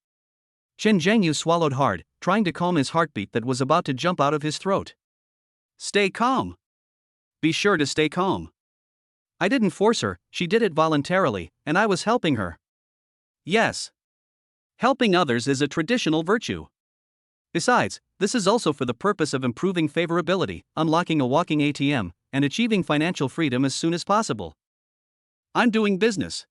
Chen Jiangyu swallowed hard, trying to calm his heartbeat that was about to jump out of his throat. Stay calm. Be sure to stay calm. I didn't force her, she did it voluntarily, and I was helping her. Yes. Helping others is a traditional virtue. Besides, this is also for the purpose of improving favorability, unlocking a walking ATM, and achieving financial freedom as soon as possible. I'm doing business.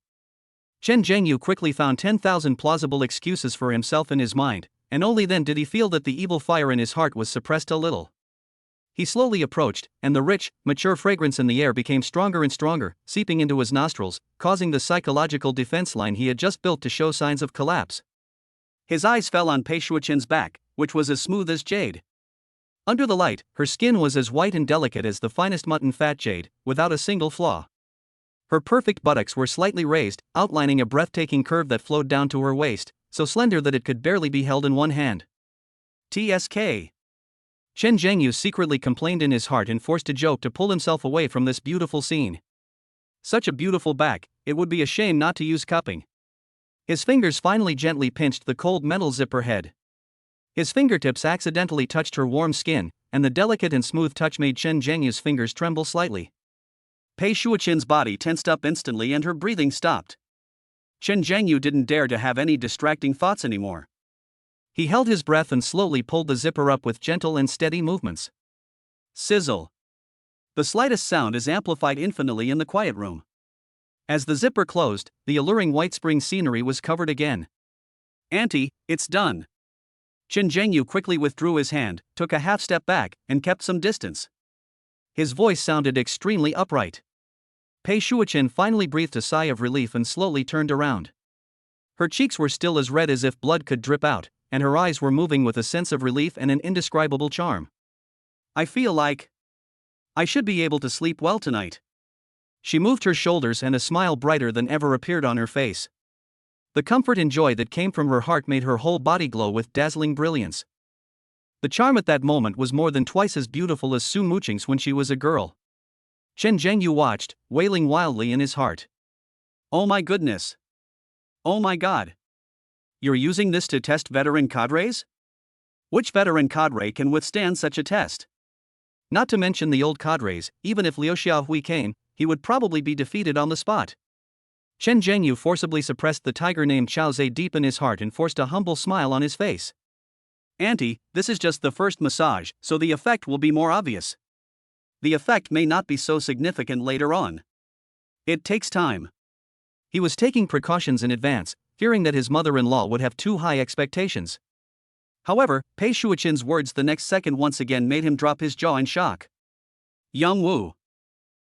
Chen Jiangyu quickly found 10,000 plausible excuses for himself in his mind, and only then did he feel that the evil fire in his heart was suppressed a little. He slowly approached, and the rich, mature fragrance in the air became stronger and stronger, seeping into his nostrils, causing the psychological defense line he had just built to show signs of collapse. His eyes fell on Pei Shuichen's back, which was as smooth as jade. Under the light, her skin was as white and delicate as the finest mutton fat jade, without a single flaw. Her perfect buttocks were slightly raised, outlining a breathtaking curve that flowed down to her waist, so slender that it could barely be held in one hand. TSK. Chen Jiangyu secretly complained in his heart and forced a joke to pull himself away from this beautiful scene. Such a beautiful back, it would be a shame not to use cupping. His fingers finally gently pinched the cold metal zipper head. His fingertips accidentally touched her warm skin, and the delicate and smooth touch made Chen Jiangyu's fingers tremble slightly. Pei Shuichen's body tensed up instantly and her breathing stopped. Chen Jiangyu didn't dare to have any distracting thoughts anymore. He held his breath and slowly pulled the zipper up with gentle and steady movements. Sizzle. The slightest sound is amplified infinitely in the quiet room. As the zipper closed, the alluring white spring scenery was covered again. Auntie, it's done. Chen Jiangyu quickly withdrew his hand, took a half step back, and kept some distance. His voice sounded extremely upright. Pei Shuichen finally breathed a sigh of relief and slowly turned around. Her cheeks were still as red as if blood could drip out, and her eyes were moving with a sense of relief and an indescribable charm. I feel like I should be able to sleep well tonight. She moved her shoulders and a smile brighter than ever appeared on her face. The comfort and joy that came from her heart made her whole body glow with dazzling brilliance. The charm at that moment was more than twice as beautiful as Su Muqing's when she was a girl. Chen Jiangyu watched, wailing wildly in his heart. Oh my goodness. Oh my god. You're using this to test veteran cadres? Which veteran cadre can withstand such a test? Not to mention the old cadres, even if Liu Xiaohui came, he would probably be defeated on the spot. Chen Jiangyu forcibly suppressed the tiger named Chao Zhe deep in his heart and forced a humble smile on his face. Auntie, this is just the first massage, so the effect will be more obvious. The effect may not be so significant later on. It takes time. He was taking precautions in advance, fearing that his mother-in-law would have too high expectations. However, Pei Shuichen's words the next second once again made him drop his jaw in shock. Young Wu.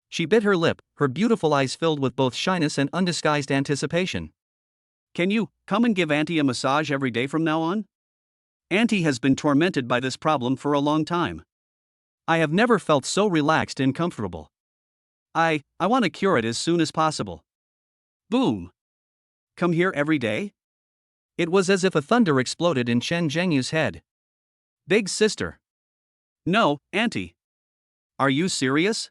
She bit her lip, her beautiful eyes filled with both shyness and undisguised anticipation. Can you come and give Auntie a massage every day from now on? Auntie has been tormented by this problem for a long time. I have never felt so relaxed and comfortable. I want to cure it as soon as possible. Boom. Come here every day? It was as if a thunder exploded in Chen Zhengyu's head. Big sister. No, Auntie. Are you serious?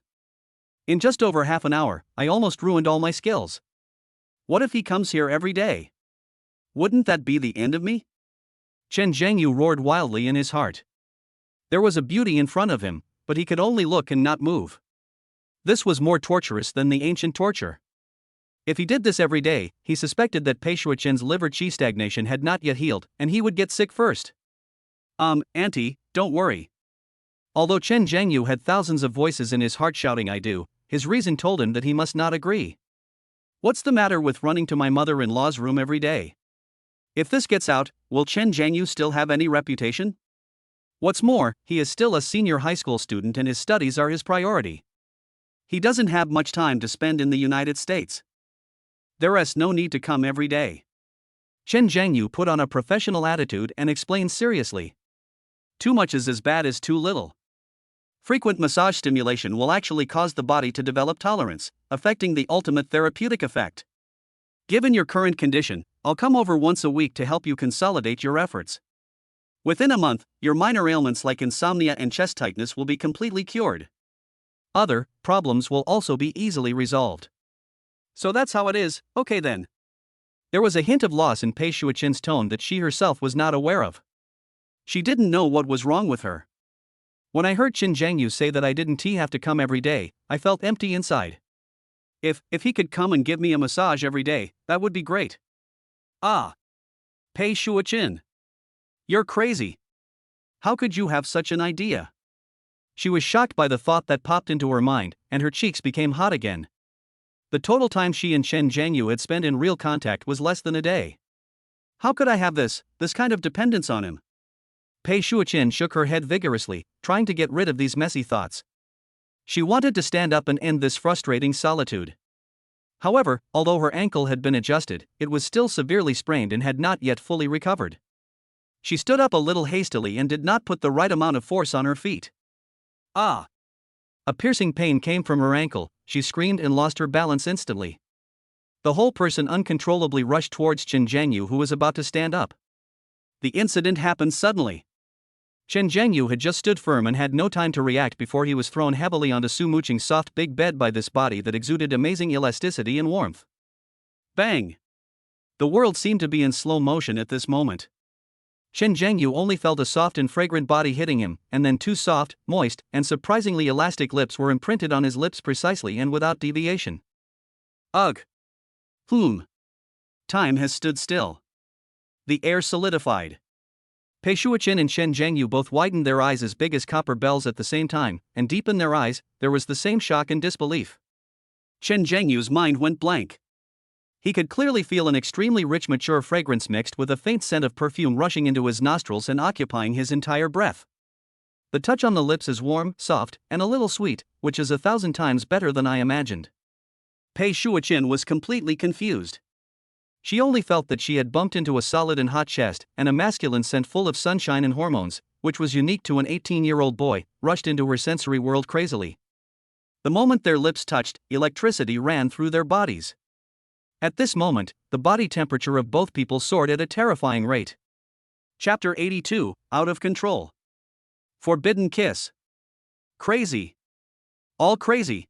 In just over half an hour, I almost ruined all my skills. What if he comes here every day? Wouldn't that be the end of me? Chen Zhengyu roared wildly in his heart. There was a beauty in front of him, but he could only look and not move. This was more torturous than the ancient torture. If he did this every day, he suspected that Pei Shuichen's liver qi stagnation had not yet healed, and he would get sick first. Auntie, don't worry. Although Chen Zhengyu had thousands of voices in his heart shouting I do, his reason told him that he must not agree. What's the matter with running to my mother-in-law's room every day? If this gets out, will Chen Zhengyu still have any reputation? What's more, he is still a senior high school student and his studies are his priority. He doesn't have much time to spend in the United States. There is no need to come every day. Chen Zhengyu put on a professional attitude and explained seriously. Too much is as bad as too little. Frequent massage stimulation will actually cause the body to develop tolerance, affecting the ultimate therapeutic effect. Given your current condition, I'll come over once a week to help you consolidate your efforts. Within a month, your minor ailments like insomnia and chest tightness will be completely cured. Other problems will also be easily resolved. So that's how it is, okay then. There was a hint of loss in Pei Shuichen's tone that she herself was not aware of. She didn't know what was wrong with her. When I heard Chen Zhengyu say that I didn't have to come every day, I felt empty inside. If he could come and give me a massage every day, that would be great. Ah. Pei Shuichen. You're crazy. How could you have such an idea? She was shocked by the thought that popped into her mind, and her cheeks became hot again. The total time she and Chen Zhengyu had spent in real contact was less than a day. How could I have this kind of dependence on him? Pei Shuichen shook her head vigorously, trying to get rid of these messy thoughts. She wanted to stand up and end this frustrating solitude. However, although her ankle had been adjusted, it was still severely sprained and had not yet fully recovered. She stood up a little hastily and did not put the right amount of force on her feet. Ah! A piercing pain came from her ankle, she screamed and lost her balance instantly. The whole person uncontrollably rushed towards Chen Zhengyu, who was about to stand up. The incident happened suddenly. Chen Zhengyu had just stood firm and had no time to react before he was thrown heavily onto Su Muqing's soft big bed by this body that exuded amazing elasticity and warmth. Bang! The world seemed to be in slow motion at this moment. Chen Zhengyu only felt a soft and fragrant body hitting him, and then two soft, moist, and surprisingly elastic lips were imprinted on his lips precisely and without deviation. Ugh! Time has stood still. The air solidified. Pei Shuichen and Chen Zhengyu both widened their eyes as big as copper bells at the same time, and deep in their eyes, there was the same shock and disbelief. Chen Zhengyu's mind went blank. He could clearly feel an extremely rich mature fragrance mixed with a faint scent of perfume rushing into his nostrils and occupying his entire breath. The touch on the lips is warm, soft, and a little sweet, which is 1,000 times better than I imagined. Pei Shuichen was completely confused. She only felt that she had bumped into a solid and hot chest, and a masculine scent full of sunshine and hormones, which was unique to an 18-year-old boy, rushed into her sensory world crazily. The moment their lips touched, electricity ran through their bodies. At this moment, the body temperature of both people soared at a terrifying rate. Chapter 82, Out of Control. Forbidden Kiss. Crazy. All crazy.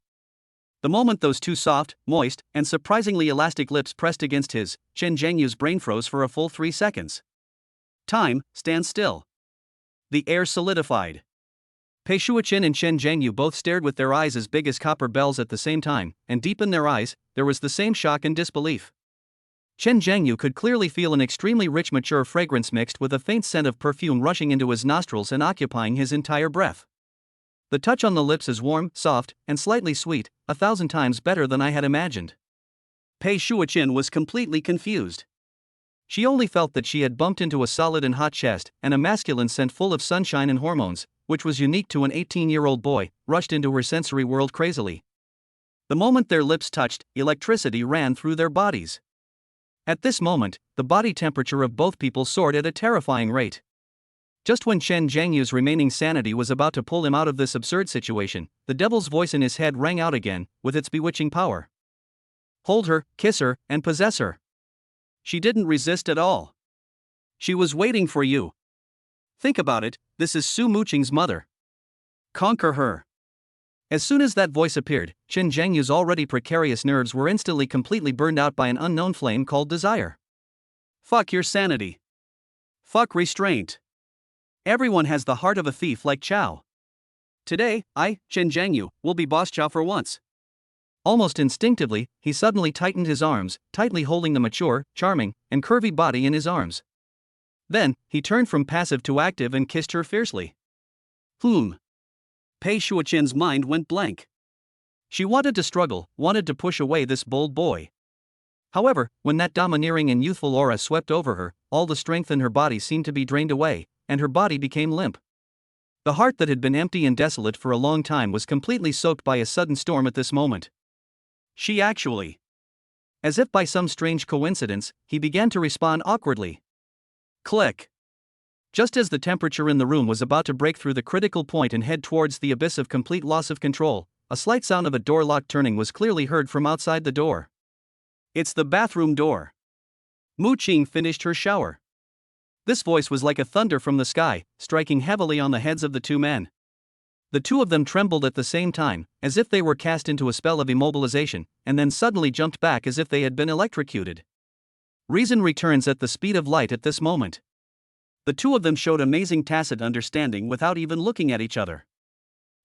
The moment those two soft, moist, and surprisingly elastic lips pressed against his, Chen Zhengyu's brain froze for a full 3 seconds. Time stands still. The air solidified. Pei Shuichen and Chen Zhengyu both stared with their eyes as big as copper bells at the same time, and deep in their eyes, there was the same shock and disbelief. Chen Zhengyu could clearly feel an extremely rich mature fragrance mixed with a faint scent of perfume rushing into his nostrils and occupying his entire breath. The touch on the lips is warm, soft, and slightly sweet, 1,000 times better than I had imagined. Pei Shuoqin was completely confused. She only felt that she had bumped into a solid and hot chest, and a masculine scent full of sunshine and hormones, which was unique to an 18-year-old boy, rushed into her sensory world crazily. The moment their lips touched, electricity ran through their bodies. At this moment, the body temperature of both people soared at a terrifying rate. Just when Chen Zhangyu's remaining sanity was about to pull him out of this absurd situation, the devil's voice in his head rang out again, with its bewitching power. Hold her, kiss her, and possess her. She didn't resist at all. She was waiting for you. Think about it, this is Su Muqing's mother. Conquer her. As soon as that voice appeared, Chen Zhangyu's already precarious nerves were instantly completely burned out by an unknown flame called desire. Fuck your sanity. Fuck restraint. Everyone has the heart of a thief like Chao. Today, I, Chen Zhangyu, will be boss Chao for once. Almost instinctively, he suddenly tightened his arms, tightly holding the mature, charming, and curvy body in his arms. Then, he turned from passive to active and kissed her fiercely. Pei Shuoqin's mind went blank. She wanted to struggle, wanted to push away this bold boy. However, when that domineering and youthful aura swept over her, all the strength in her body seemed to be drained away, and her body became limp. The heart that had been empty and desolate for a long time was completely soaked by a sudden storm at this moment. She actually. As if by some strange coincidence, he began to respond awkwardly. Click. Just as the temperature in the room was about to break through the critical point and head towards the abyss of complete loss of control, a slight sound of a door lock turning was clearly heard from outside the door. It's the bathroom door. Muqing finished her shower. This voice was like a thunder from the sky, striking heavily on the heads of the two men. The two of them trembled at the same time, as if they were cast into a spell of immobilization, and then suddenly jumped back as if they had been electrocuted. Reason returns at the speed of light at this moment. The two of them showed amazing tacit understanding without even looking at each other.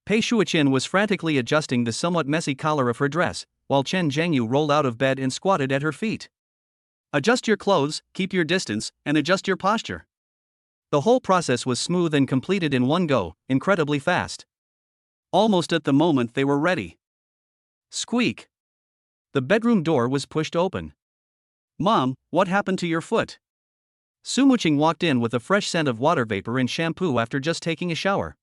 Pei Shuoqin was frantically adjusting the somewhat messy collar of her dress, while Chen Zhangyu rolled out of bed and squatted at her feet. Adjust your clothes, keep your distance, and adjust your posture. The whole process was smooth and completed in one go, incredibly fast. Almost at the moment they were ready. Squeak. The bedroom door was pushed open. Mom, what happened to your foot? Su Muqing walked in with a fresh scent of water vapor and shampoo after just taking a shower.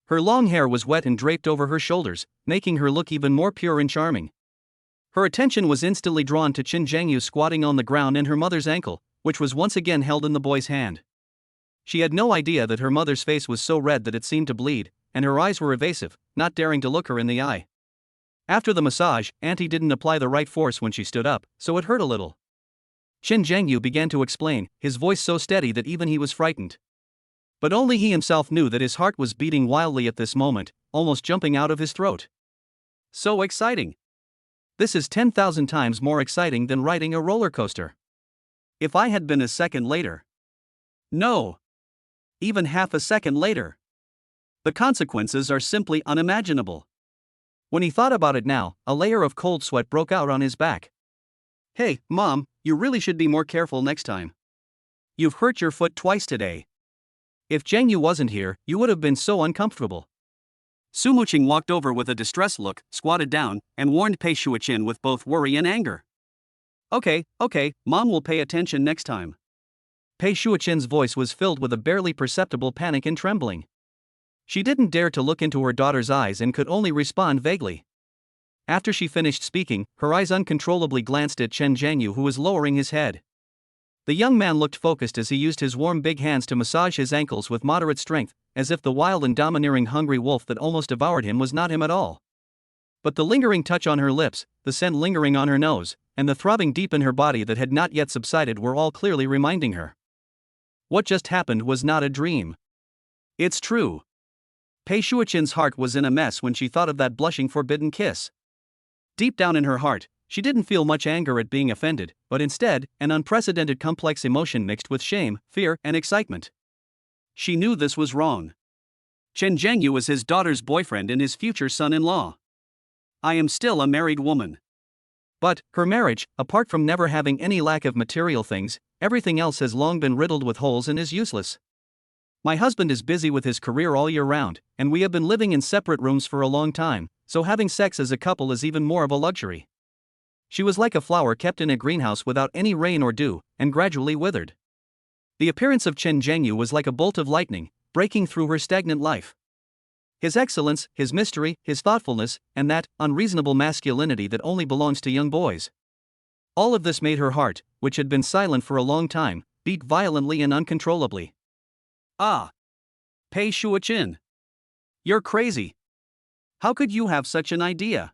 Her long hair was wet and draped over her shoulders, making her look even more pure and charming. Her attention was instantly drawn to Chen Zhangyu squatting on the ground and her mother's ankle, which was once again held in the boy's hand. She had no idea that her mother's face was so red that it seemed to bleed, and her eyes were evasive, not daring to look her in the eye. After the massage, Auntie didn't apply the right force when she stood up, so it hurt a little. Chen Zhangyu began to explain, his voice so steady that even he was frightened. But only he himself knew that his heart was beating wildly at this moment, almost jumping out of his throat. So exciting. This is 10,000 times more exciting than riding a roller coaster. If I had been a second later. No. Even half a second later. The consequences are simply unimaginable. When he thought about it now, a layer of cold sweat broke out on his back. Hey, Mom, you really should be more careful next time. You've hurt your foot twice today. If Zhangyu wasn't here, you would have been so uncomfortable. Su Muqing walked over with a distressed look, squatted down, and warned Pei Shuoqin with both worry and anger. Okay, Mom will pay attention next time. Pei Shuoqin's voice was filled with a barely perceptible panic and trembling. She didn't dare to look into her daughter's eyes and could only respond vaguely. After she finished speaking, her eyes uncontrollably glanced at Chen Zhangyu, who was lowering his head. The young man looked focused as he used his warm big hands to massage his ankles with moderate strength, as if the wild and domineering hungry wolf that almost devoured him was not him at all. But the lingering touch on her lips, the scent lingering on her nose, and the throbbing deep in her body that had not yet subsided were all clearly reminding her. What just happened was not a dream. It's true. Pei Shuoqin's heart was in a mess when she thought of that blushing forbidden kiss. Deep down in her heart, she didn't feel much anger at being offended, but instead, an unprecedented complex emotion mixed with shame, fear, and excitement. She knew this was wrong. Chen Zhangyu was his daughter's boyfriend and his future son-in-law. I am still a married woman. But, her marriage, apart from never having any lack of material things, everything else has long been riddled with holes and is useless. My husband is busy with his career all year round, and we have been living in separate rooms for a long time, so having sex as a couple is even more of a luxury. She was like a flower kept in a greenhouse without any rain or dew, and gradually withered. The appearance of Chen Zhengyu was like a bolt of lightning, breaking through her stagnant life. His excellence, his mystery, his thoughtfulness, and that unreasonable masculinity that only belongs to young boys. All of this made her heart, which had been silent for a long time, beat violently and uncontrollably. Ah! Pei Shuoqin. You're crazy. How could you have such an idea?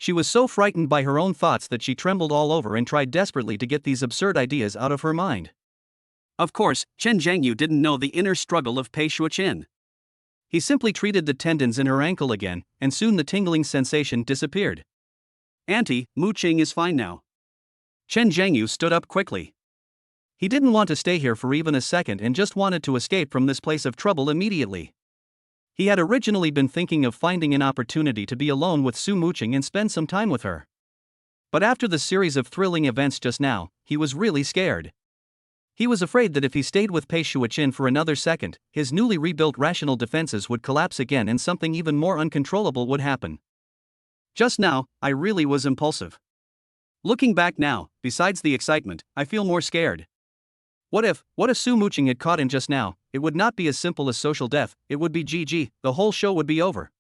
She was so frightened by her own thoughts that she trembled all over and tried desperately to get these absurd ideas out of her mind. Of course, Chen Zhengyu didn't know the inner struggle of Pei Shuoqin. He simply treated the tendons in her ankle again, and soon the tingling sensation disappeared. Auntie, Mu Qing is fine now. Chen Zhengyu stood up quickly. He didn't want to stay here for even a second and just wanted to escape from this place of trouble immediately. He had originally been thinking of finding an opportunity to be alone with Su Muqing and spend some time with her. But after the series of thrilling events just now, he was really scared. He was afraid that if he stayed with Pei Shuoqin for another second, his newly rebuilt rational defenses would collapse again and something even more uncontrollable would happen. Just now, I really was impulsive. Looking back now, besides the excitement, I feel more scared. What if Su Muqing had caught him just now? It would not be as simple as social death, it would be GG, the whole show would be over.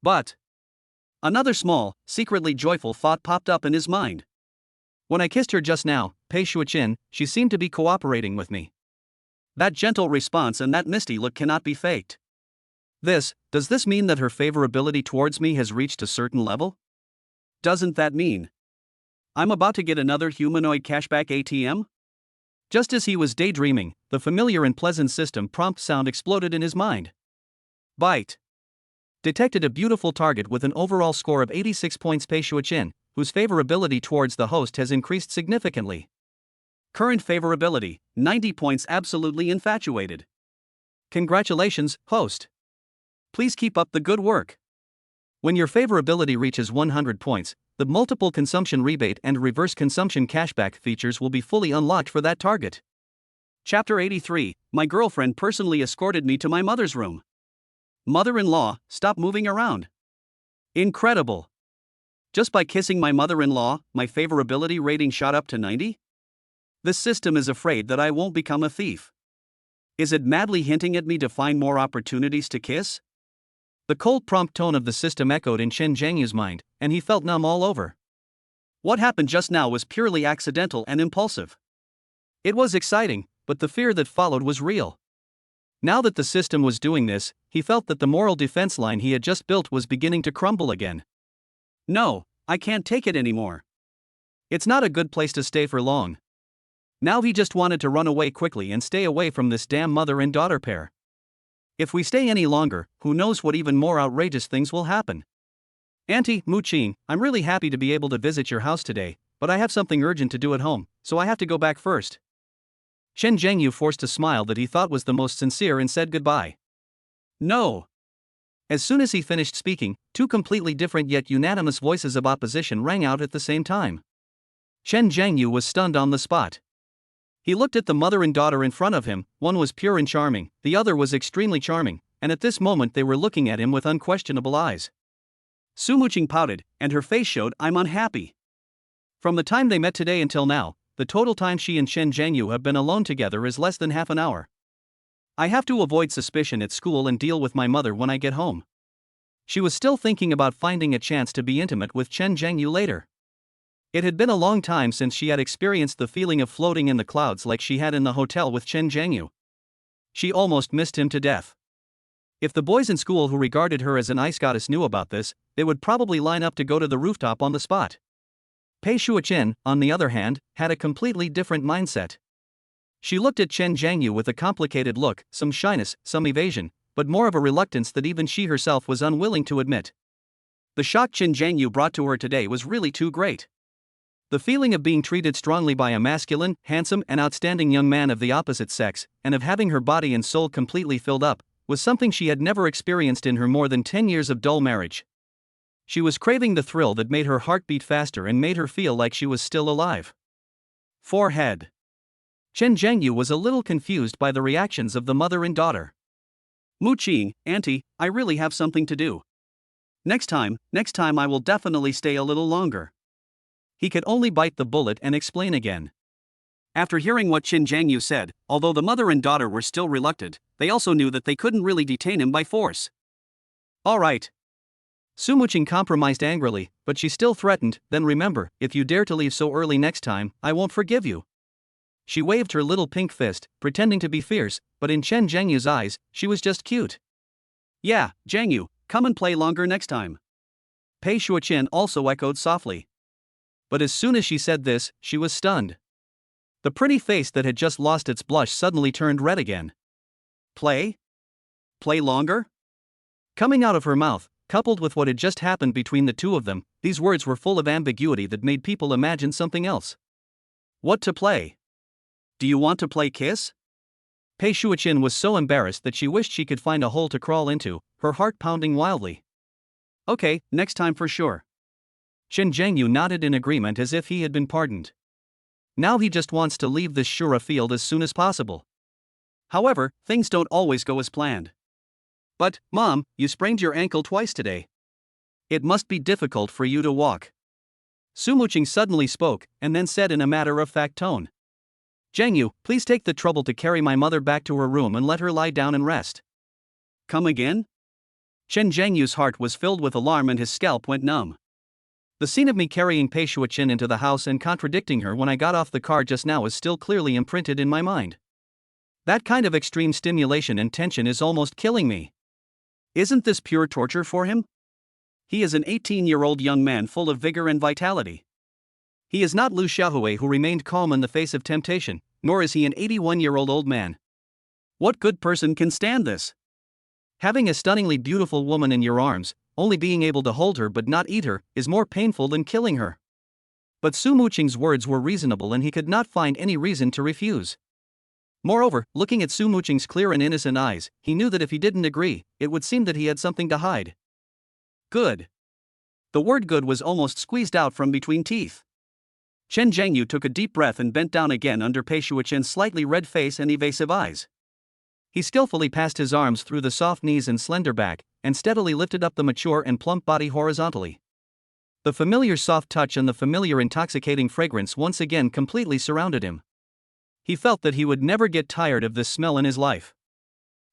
But another small, secretly joyful thought popped up in his mind. When I kissed her just now, Pei Shuoqin, she seemed to be cooperating with me. That gentle response and that misty look cannot be faked. Does this mean that her favorability towards me has reached a certain level? Doesn't that mean I'm about to get another humanoid cashback ATM? Just as he was daydreaming, the familiar and pleasant system prompt sound exploded in his mind. Bite. Detected a beautiful target with an overall score of 86 points. Pei Shuoqin, whose favorability towards the host has increased significantly. Current favorability, 90 points. Absolutely infatuated. Congratulations, host. Please keep up the good work. When your favorability reaches 100 points, the multiple consumption rebate and reverse consumption cashback features will be fully unlocked for that target. Chapter 83, My girlfriend personally escorted me to my mother's room. Mother-in-law, stop moving around. Incredible. Just by kissing my mother-in-law, my favorability rating shot up to 90? This system is afraid that I won't become a thief. Is it madly hinting at me to find more opportunities to kiss? The cold prompt tone of the system echoed in Chen Zhengyu's mind, and he felt numb all over. What happened just now was purely accidental and impulsive. It was exciting, but the fear that followed was real. Now that the system was doing this, he felt that the moral defense line he had just built was beginning to crumble again. No, I can't take it anymore. It's not a good place to stay for long. Now he just wanted to run away quickly and stay away from this damn mother and daughter pair. If we stay any longer, who knows what even more outrageous things will happen. Auntie, Mu Qing, I'm really happy to be able to visit your house today, but I have something urgent to do at home, so I have to go back first. Chen Zhengyu forced a smile that he thought was the most sincere and said goodbye. No. As soon as he finished speaking, two completely different yet unanimous voices of opposition rang out at the same time. Chen Zhengyu was stunned on the spot. He looked at the mother and daughter in front of him, one was pure and charming, the other was extremely charming, and at this moment they were looking at him with unquestionable eyes. Su Muqing pouted, and her face showed, I'm unhappy. From the time they met today until now, the total time she and Chen Zhengyu have been alone together is less than half an hour. I have to avoid suspicion at school and deal with my mother when I get home. She was still thinking about finding a chance to be intimate with Chen Zhengyu later. It had been a long time since she had experienced the feeling of floating in the clouds like she had in the hotel with Chen Zhengyu. She almost missed him to death. If the boys in school who regarded her as an ice goddess knew about this, they would probably line up to go to the rooftop on the spot. Pei Shuoqin, on the other hand, had a completely different mindset. She looked at Chen Zhengyu with a complicated look, some shyness, some evasion, but more of a reluctance that even she herself was unwilling to admit. The shock Chen Zhengyu brought to her today was really too great. The feeling of being treated strongly by a masculine, handsome, and outstanding young man of the opposite sex, and of having her body and soul completely filled up, was something she had never experienced in her more than 10 years of dull marriage. She was craving the thrill that made her heart beat faster and made her feel like she was still alive. Forehead. Chen Zhengyu was a little confused by the reactions of the mother and daughter. Mu Qing, Auntie, I really have something to do. Next time I will definitely stay a little longer. He could only bite the bullet and explain again. After hearing what Qin Jiangyu said, although the mother and daughter were still reluctant, they also knew that they couldn't really detain him by force. All right. Su Muqing compromised angrily, but she still threatened, then remember, if you dare to leave so early next time, I won't forgive you. She waved her little pink fist, pretending to be fierce, but in Chen Zhengyu's eyes, she was just cute. Yeah, Jiangyu, come and play longer next time. Pei Shuoqian also echoed softly. But as soon as she said this, she was stunned. The pretty face that had just lost its blush suddenly turned red again. Play? Play longer? Coming out of her mouth, coupled with what had just happened between the two of them, these words were full of ambiguity that made people imagine something else. What to play? Do you want to play kiss? Pei Shuoqian was so embarrassed that she wished she could find a hole to crawl into, her heart pounding wildly. Okay, next time for sure. Chen Zhengyu nodded in agreement as if he had been pardoned. Now he just wants to leave this Shura field as soon as possible. However, things don't always go as planned. But, Mom, you sprained your ankle twice today. It must be difficult for you to walk. Su Muqing suddenly spoke, and then said in a matter-of-fact tone. Zhengyu, please take the trouble to carry my mother back to her room and let her lie down and rest. Come again? Chen Zhengyu's heart was filled with alarm and his scalp went numb. The scene of me carrying Pei Shuoqian into the house and contradicting her when I got off the car just now is still clearly imprinted in my mind. That kind of extreme stimulation and tension is almost killing me. Isn't this pure torture for him? He is an 18-year-old young man full of vigor and vitality. He is not Lu Xiaohui who remained calm in the face of temptation, nor is he an 81-year-old old man. What good person can stand this? Having a stunningly beautiful woman in your arms, only being able to hold her but not eat her, is more painful than killing her. But Su Muqing's words were reasonable and he could not find any reason to refuse. Moreover, looking at Su Muqing's clear and innocent eyes, he knew that if he didn't agree, it would seem that he had something to hide. Good. The word good was almost squeezed out from between teeth. Chen Zhengyu took a deep breath and bent down again under Pei Shuoqian's slightly red face and evasive eyes. He skillfully passed his arms through the soft knees and slender back, and steadily lifted up the mature and plump body horizontally. The familiar soft touch and the familiar intoxicating fragrance once again completely surrounded him. He felt that he would never get tired of this smell in his life.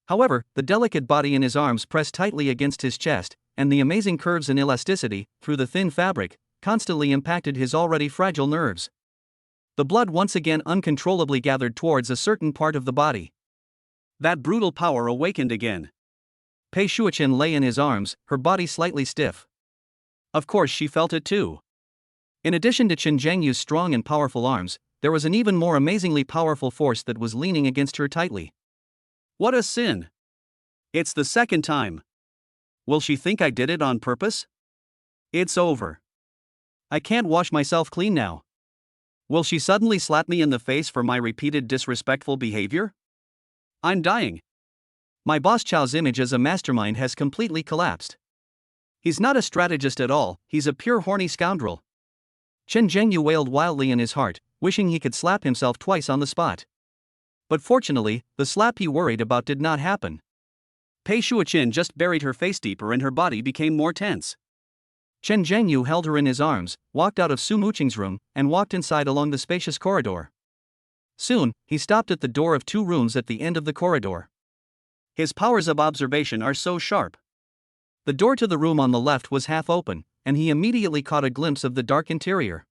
However, the delicate body in his arms pressed tightly against his chest, and the amazing curves and elasticity, through the thin fabric, constantly impacted his already fragile nerves. The blood once again uncontrollably gathered towards a certain part of the body. That brutal power awakened again. Pei Shuoqian lay in his arms, her body slightly stiff. Of course she felt it too. In addition to Chen Zhengyu's strong and powerful arms, there was an even more amazingly powerful force that was leaning against her tightly. What a sin! It's the second time. Will she think I did it on purpose? It's over. I can't wash myself clean now. Will she suddenly slap me in the face for my repeated disrespectful behavior? I'm dying. My boss Chao's image as a mastermind has completely collapsed. He's not a strategist at all, he's a pure horny scoundrel. Chen Zhengyu wailed wildly in his heart, wishing he could slap himself twice on the spot. But fortunately, the slap he worried about did not happen. Pei Shuoqian just buried her face deeper and her body became more tense. Chen Zhengyu held her in his arms, walked out of Su Muqing's room, and walked inside along the spacious corridor. Soon, he stopped at the door of 2 rooms at the end of the corridor. His powers of observation are so sharp. The door to the room on the left was half open, and he immediately caught a glimpse of the dark interior.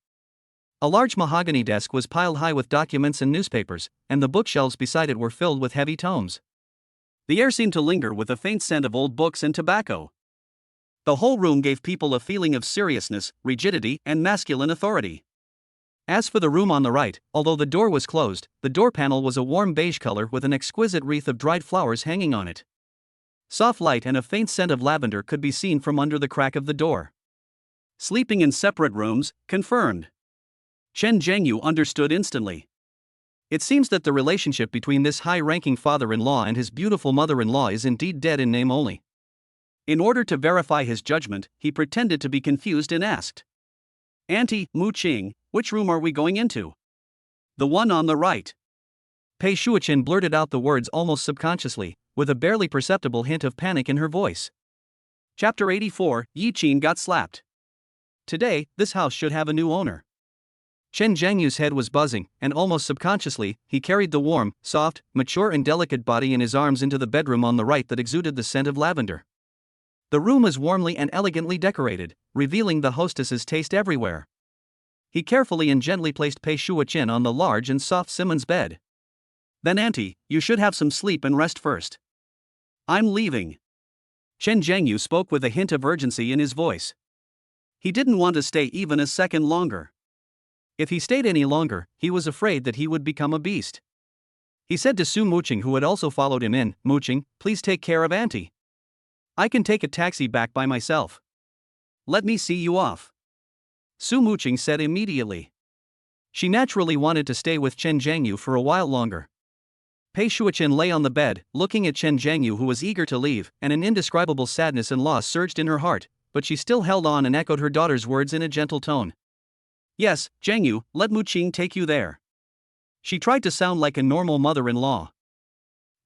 A large mahogany desk was piled high with documents and newspapers, and the bookshelves beside it were filled with heavy tomes. The air seemed to linger with a faint scent of old books and tobacco. The whole room gave people a feeling of seriousness, rigidity, and masculine authority. As for the room on the right, although the door was closed, the door panel was a warm beige color with an exquisite wreath of dried flowers hanging on it. Soft light and a faint scent of lavender could be seen from under the crack of the door. Sleeping in separate rooms, confirmed. Chen Zhengyu understood instantly. It seems that the relationship between this high-ranking father-in-law and his beautiful mother-in-law is indeed dead in name only. In order to verify his judgment, he pretended to be confused and asked, "Auntie Muqing, which room are we going into?" "The one on the right." Pei Shuoqian blurted out the words almost subconsciously, with a barely perceptible hint of panic in her voice. Chapter 84, Yi Qin got slapped. Today, this house should have a new owner. Chen Jianyu's head was buzzing, and almost subconsciously, he carried the warm, soft, mature and delicate body in his arms into the bedroom on the right that exuded the scent of lavender. The room was warmly and elegantly decorated, revealing the hostess's taste everywhere. He carefully and gently placed Pei Shuoqin on the large and soft Simon's bed. Then auntie, you should have some sleep and rest first. I'm leaving. Chen Jiangyu spoke with a hint of urgency in his voice. He didn't want to stay even a second longer. If he stayed any longer, he was afraid that he would become a beast. He said to Su Muqing, who had also followed him in, "Muqing, please take care of auntie. I can take a taxi back by myself. Let me see you off." Su Muqing said immediately. She naturally wanted to stay with Chen Jiangyu for a while longer. Pei Shuoqin lay on the bed, looking at Chen Jiangyu, who was eager to leave, and an indescribable sadness and loss surged in her heart, but she still held on and echoed her daughter's words in a gentle tone. "Yes, Jiangyu, let Muqing take you there." She tried to sound like a normal mother-in-law.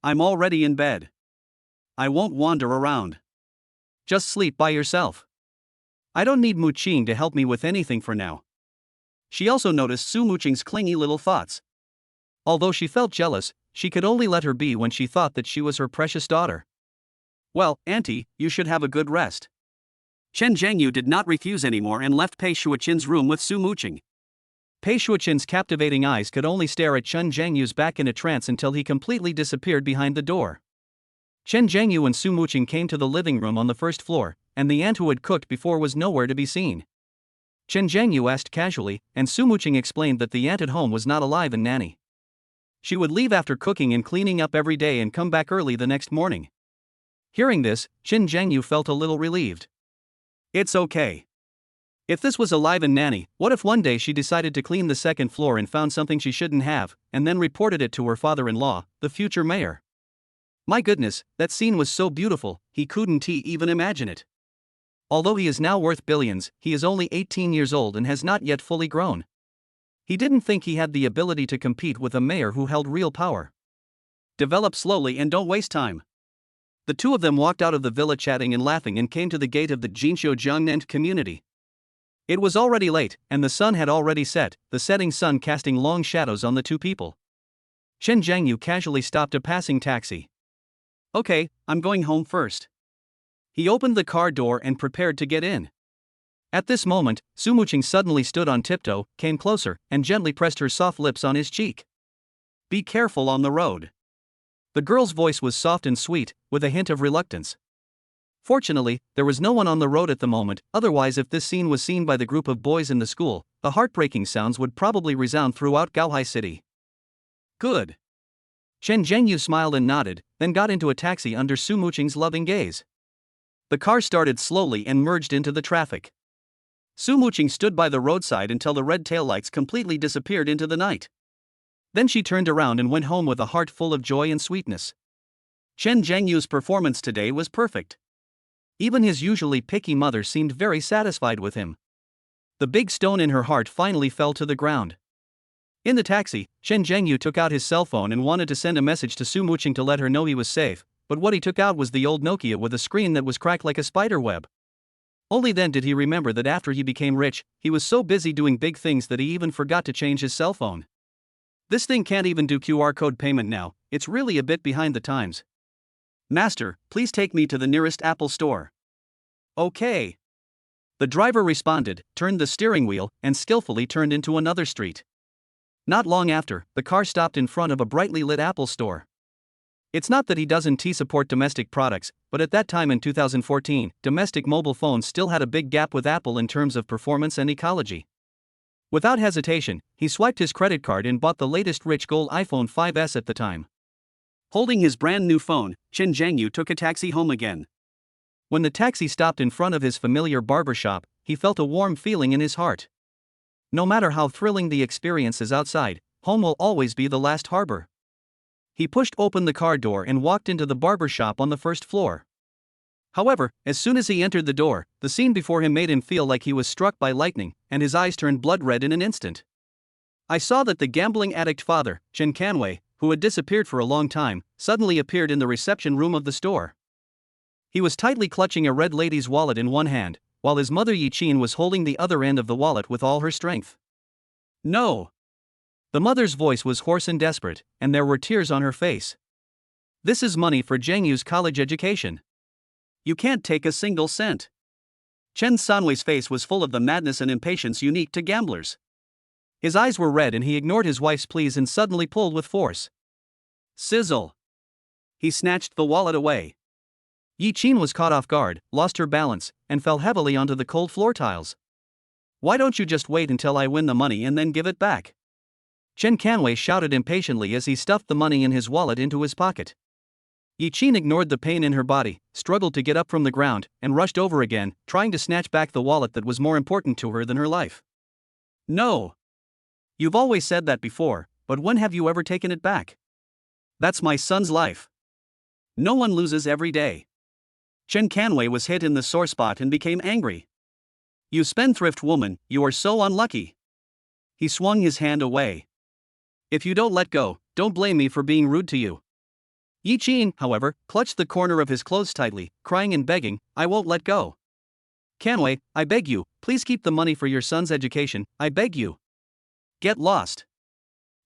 "I'm already in bed. I won't wander around. Just sleep by yourself. I don't need Muqing to help me with anything for now." She also noticed Su Muqing's clingy little thoughts. Although she felt jealous, she could only let her be when she thought that she was her precious daughter. "Well, auntie, you should have a good rest." Chen Jiangyu did not refuse anymore and left Pei Shuoqin's room with Su Muqing. Pei Shuoqin's captivating eyes could only stare at Chen Jiangyu's back in a trance until he completely disappeared behind the door. Chen Jiangyu and Su Muqing came to the living room on the first floor, and the aunt who had cooked before was nowhere to be seen. Chen Jiangyu asked casually, and Su Muqing explained that the aunt at home was not alive and nanny. She would leave after cooking and cleaning up every day and come back early the next morning. Hearing this, Chen Jiangyu felt a little relieved. It's okay. If this was alive and nanny, what if one day she decided to clean the second floor and found something she shouldn't have, and then reported it to her father-in-law, the future mayor? My goodness, that scene was so beautiful, he couldn't even imagine it. Although he is now worth billions, he is only 18 years old and has not yet fully grown. He didn't think he had the ability to compete with a mayor who held real power. Develop slowly and don't waste time. The two of them walked out of the villa chatting and laughing and came to the gate of the Jinqiu community. It was already late, and the sun had already set, the setting sun casting long shadows on the two people. Chen Jiangyu casually stopped a passing taxi. "Okay, I'm going home first." He opened the car door and prepared to get in. At this moment, Su Muqing suddenly stood on tiptoe, came closer, and gently pressed her soft lips on his cheek. "Be careful on the road." The girl's voice was soft and sweet, with a hint of reluctance. Fortunately, there was no one on the road at the moment, otherwise if this scene was seen by the group of boys in the school, the heartbreaking sounds would probably resound throughout Gaohai City. "Good." Chen Jiangyu smiled and nodded, then got into a taxi under Su Muqing's loving gaze. The car started slowly and merged into the traffic. Su Muqing stood by the roadside until the red taillights completely disappeared into the night. Then she turned around and went home with a heart full of joy and sweetness. Chen Jiangyu's performance today was perfect. Even his usually picky mother seemed very satisfied with him. The big stone in her heart finally fell to the ground. In the taxi, Chen Jiangyu took out his cell phone and wanted to send a message to Su Muqing to let her know he was safe, but what he took out was the old Nokia with a screen that was cracked like a spider web. Only then did he remember that after he became rich, he was so busy doing big things that he even forgot to change his cell phone. This thing can't even do QR code payment now, it's really a bit behind the times. "Master, please take me to the nearest Apple store." "Okay." The driver responded, turned the steering wheel, and skillfully turned into another street. Not long after, the car stopped in front of a brightly lit Apple store. It's not that he doesn't support domestic products, but at that time in 2014, domestic mobile phones still had a big gap with Apple in terms of performance and ecology. Without hesitation, he swiped his credit card and bought the latest rich gold iPhone 5S at the time. Holding his brand new phone, Chen Jiangyu took a taxi home again. When the taxi stopped in front of his familiar barber shop, he felt a warm feeling in his heart. No matter how thrilling the experience is outside, home will always be the last harbor. He pushed open the car door and walked into the barber shop on the first floor. However, as soon as he entered the door, the scene before him made him feel like he was struck by lightning, and his eyes turned blood red in an instant. I saw that the gambling addict father, Chen Canwei, who had disappeared for a long time, suddenly appeared in the reception room of the store. He was tightly clutching a red lady's wallet in one hand, while his mother Yi Qin was holding the other end of the wallet with all her strength. No. The mother's voice was hoarse and desperate, and there were tears on her face. This is money for Zhang Yu's college education. You can't take a single cent. Chen Sanwei's face was full of the madness and impatience unique to gamblers. His eyes were red and he ignored his wife's pleas and suddenly pulled with force. Sizzle. He snatched the wallet away. Yi Qin was caught off guard, lost her balance, and fell heavily onto the cold floor tiles. Why don't you just wait until I win the money and then give it back? Chen Canwei shouted impatiently as he stuffed the money in his wallet into his pocket. Yi Qin ignored the pain in her body, struggled to get up from the ground, and rushed over again, trying to snatch back the wallet that was more important to her than her life. No. You've always said that before, but when have you ever taken it back? That's my son's life. No one loses every day. Chen Canwei was hit in the sore spot and became angry. You spendthrift woman, you are so unlucky. He swung his hand away. If you don't let go, don't blame me for being rude to you. Yi Qin, however, clutched the corner of his clothes tightly, crying and begging, I won't let go. Canwei, I beg you, please keep the money for your son's education, I beg you. Get lost.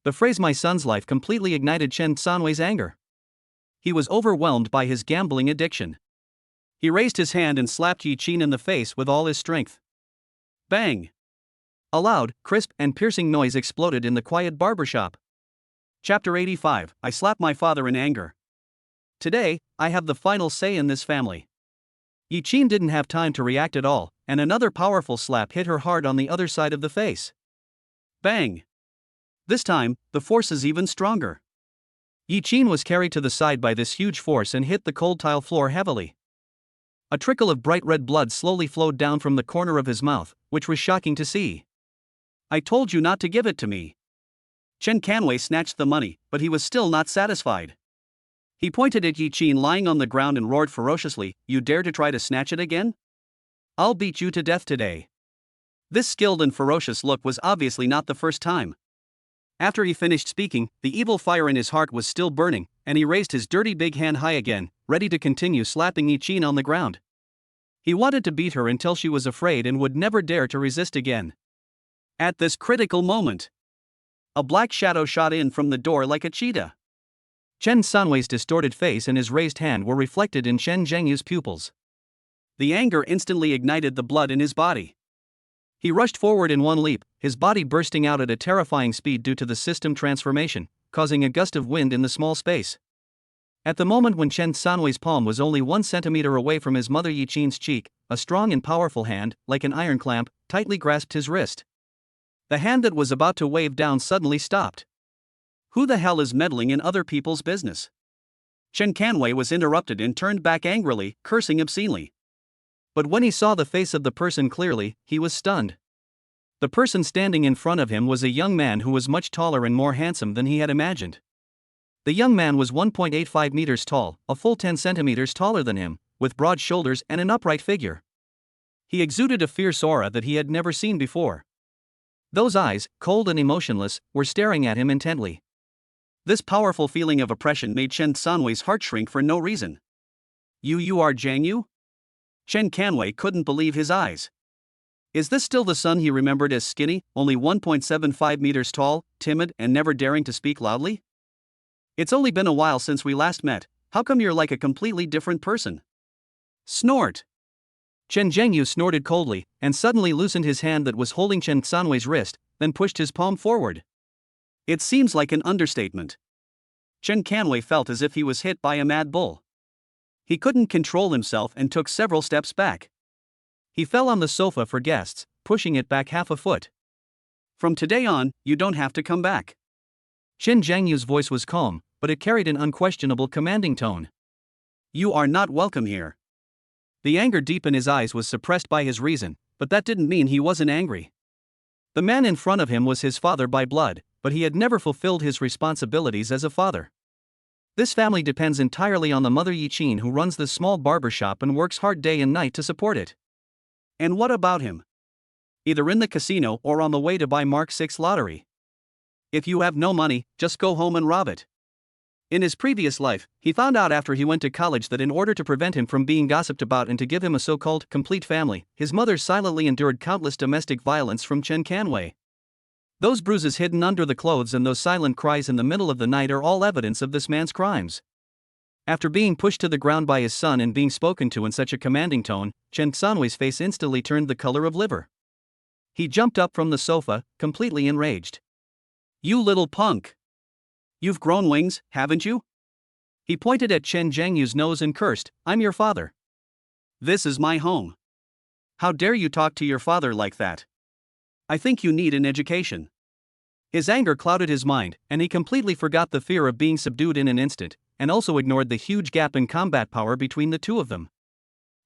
The phrase my son's life completely ignited Chen Sanwei's anger. He was overwhelmed by his gambling addiction. He raised his hand and slapped Yi Qin in the face with all his strength. Bang! A loud, crisp, and piercing noise exploded in the quiet barbershop. Chapter 85, I slapped my father in anger. Today, I have the final say in this family. Yi Qin didn't have time to react at all, and another powerful slap hit her hard on the other side of the face. Bang! This time, the force is even stronger. Yi Qin was carried to the side by this huge force and hit the cold tile floor heavily. A trickle of bright red blood slowly flowed down from the corner of his mouth, which was shocking to see. I told you not to give it to me. Chen Canwei snatched the money, but he was still not satisfied. He pointed at Yi Qin lying on the ground and roared ferociously, You dare to try to snatch it again? I'll beat you to death today. This skilled and ferocious look was obviously not the first time. After he finished speaking, the evil fire in his heart was still burning, and he raised his dirty big hand high again, ready to continue slapping Yi Qin on the ground. He wanted to beat her until she was afraid and would never dare to resist again. At this critical moment, a black shadow shot in from the door like a cheetah. Chen Sanwei's distorted face and his raised hand were reflected in Chen Zhengyu's pupils. The anger instantly ignited the blood in his body. He rushed forward in one leap, his body bursting out at a terrifying speed due to the system transformation, causing a gust of wind in the small space. At the moment when Chen Sanwei's palm was only 1 centimeter away from his mother Yi Qin's cheek, a strong and powerful hand, like an iron clamp, tightly grasped his wrist. The hand that was about to wave down suddenly stopped. Who the hell is meddling in other people's business? Chen Canwei was interrupted and turned back angrily, cursing obscenely. But when he saw the face of the person clearly, he was stunned. The person standing in front of him was a young man who was much taller and more handsome than he had imagined. The young man was 1.85 meters tall, a full 10 centimeters taller than him, with broad shoulders and an upright figure. He exuded a fierce aura that he had never seen before. Those eyes, cold and emotionless, were staring at him intently. This powerful feeling of oppression made Chen Sanwei's heart shrink for no reason. You are Zhang Yu? Chen Canwei couldn't believe his eyes. Is this still the son he remembered as skinny, only 1.75 meters tall, timid, and never daring to speak loudly? It's only been a while since we last met, how come you're like a completely different person? Snort! Chen Zhengyu snorted coldly, and suddenly loosened his hand that was holding Chen Sanwei's wrist, then pushed his palm forward. It seems like an understatement. Chen Canwei felt as if he was hit by a mad bull. He couldn't control himself and took several steps back. He fell on the sofa for guests, pushing it back half a foot. From today on, you don't have to come back. Chen Zhengyu's voice was calm, but it carried an unquestionable commanding tone. You are not welcome here. The anger deep in his eyes was suppressed by his reason, but that didn't mean he wasn't angry. The man in front of him was his father by blood, but he had never fulfilled his responsibilities as a father. This family depends entirely on the mother Yi Qin, who runs this small barber shop and works hard day and night to support it. And what about him? Either in the casino or on the way to buy Mark 6 lottery. If you have no money, just go home and rob it. In his previous life, he found out after he went to college that in order to prevent him from being gossiped about and to give him a so-called complete family, his mother silently endured countless domestic violence from Chen Canwei. Those bruises hidden under the clothes and those silent cries in the middle of the night are all evidence of this man's crimes. After being pushed to the ground by his son and being spoken to in such a commanding tone, Chen Sanwei's face instantly turned the color of liver. He jumped up from the sofa, completely enraged. You little punk! You've grown wings, haven't you? He pointed at Chen Zhengyu's nose and cursed, "I'm your father. This is my home. How dare you talk to your father like that? I think you need an education." His anger clouded his mind, and he completely forgot the fear of being subdued in an instant, and also ignored the huge gap in combat power between the two of them.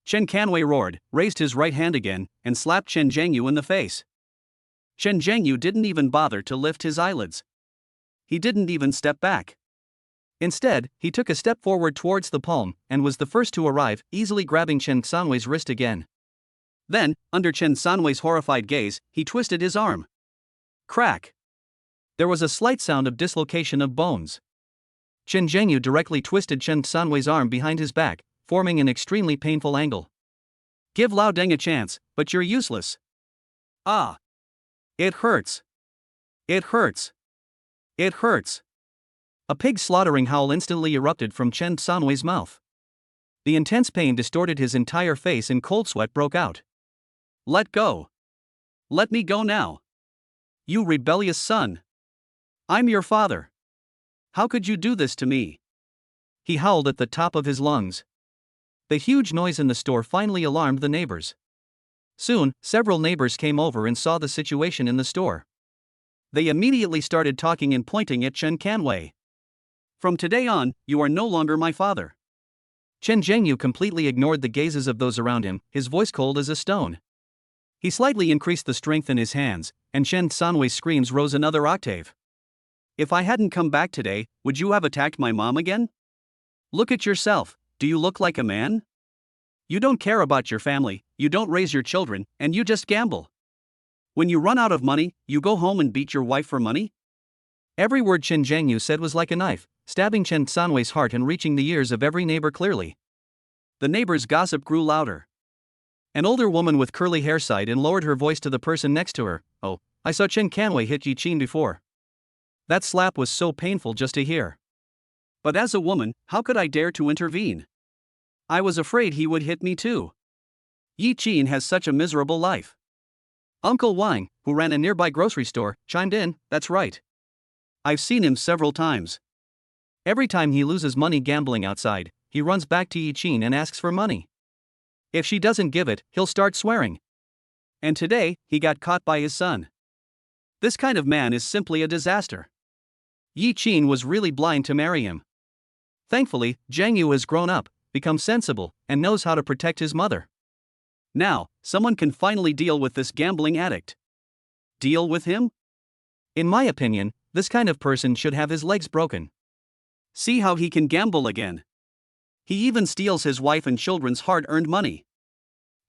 Chen Canwei roared, raised his right hand again, and slapped Chen Zhengyu in the face. Chen Zhengyu didn't even bother to lift his eyelids. He didn't even step back. Instead, he took a step forward towards the palm, and was the first to arrive, easily grabbing Chen Sanwei's wrist again. Then, under Chen Sanwei's horrified gaze, he twisted his arm. Crack! There was a slight sound of dislocation of bones. Chen Zhengyu directly twisted Chen Sanwei's arm behind his back, forming an extremely painful angle. Give Lao Deng a chance, but you're useless. Ah! It hurts. It hurts. It hurts. A pig slaughtering howl instantly erupted from Chen Sanwei's mouth. The intense pain distorted his entire face and cold sweat broke out. Let go. Let me go now. You rebellious son. I'm your father. How could you do this to me? He howled at the top of his lungs. The huge noise in the store finally alarmed the neighbors. Soon, several neighbors came over and saw the situation in the store. They immediately started talking and pointing at Chen Canwei. From today on, you are no longer my father. Chen Zhengyu completely ignored the gazes of those around him, his voice cold as a stone. He slightly increased the strength in his hands, and Chen Sanwei's screams rose another octave. If I hadn't come back today, would you have attacked my mom again? Look at yourself, do you look like a man? You don't care about your family, you don't raise your children, and you just gamble. When you run out of money, you go home and beat your wife for money? Every word Chen Zhengyu said was like a knife, stabbing Chen Sanwei's heart and reaching the ears of every neighbor clearly. The neighbors' gossip grew louder. An older woman with curly hair sighed and lowered her voice to the person next to her. "Oh, I saw Chen Canwei hit Yi Qin before. That slap was so painful just to hear. But as a woman, how could I dare to intervene? I was afraid he would hit me too. Yi Qin has such a miserable life." Uncle Wang, who ran a nearby grocery store, chimed in, "That's right. I've seen him several times. Every time he loses money gambling outside, he runs back to Yi Qin and asks for money. If she doesn't give it, he'll start swearing. And today, he got caught by his son. This kind of man is simply a disaster. Yi Qin was really blind to marry him. Thankfully, Zhang Yu has grown up, become sensible, and knows how to protect his mother. Now, someone can finally deal with this gambling addict. Deal with him? In my opinion, this kind of person should have his legs broken. See how he can gamble again. He even steals his wife and children's hard-earned money.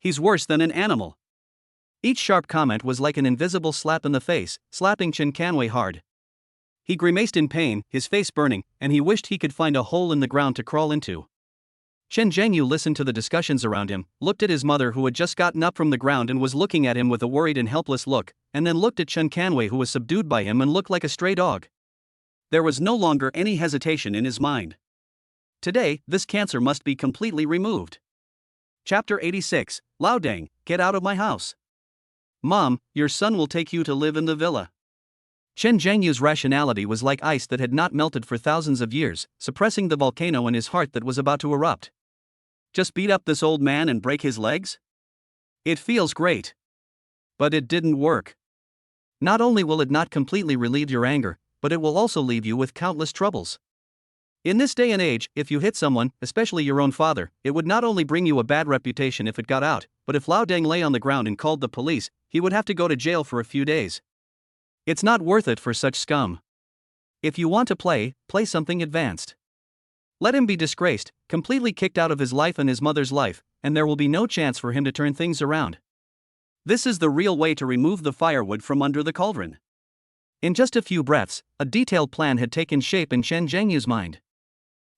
He's worse than an animal. Each sharp comment was like an invisible slap in the face, slapping Chen Canwei hard. He grimaced in pain, his face burning, and he wished he could find a hole in the ground to crawl into. Chen Zhengyu listened to the discussions around him, looked at his mother who had just gotten up from the ground and was looking at him with a worried and helpless look, and then looked at Chen Canwei who was subdued by him and looked like a stray dog. There was no longer any hesitation in his mind. Today, this cancer must be completely removed. Chapter 86, Lao Deng, get out of my house. Mom, your son will take you to live in the villa. Chen Zhengyu's rationality was like ice that had not melted for thousands of years, suppressing the volcano in his heart that was about to erupt. Just beat up this old man and break his legs? It feels great. But it didn't work. Not only will it not completely relieve your anger, but it will also leave you with countless troubles. In this day and age, if you hit someone, especially your own father, it would not only bring you a bad reputation if it got out, but if Lao Deng lay on the ground and called the police, he would have to go to jail for a few days. It's not worth it for such scum. If you want to play something advanced. Let him be disgraced, completely kicked out of his life and his mother's life, and there will be no chance for him to turn things around. This is the real way to remove the firewood from under the cauldron. In just a few breaths, a detailed plan had taken shape in Chen Zhengyu's mind.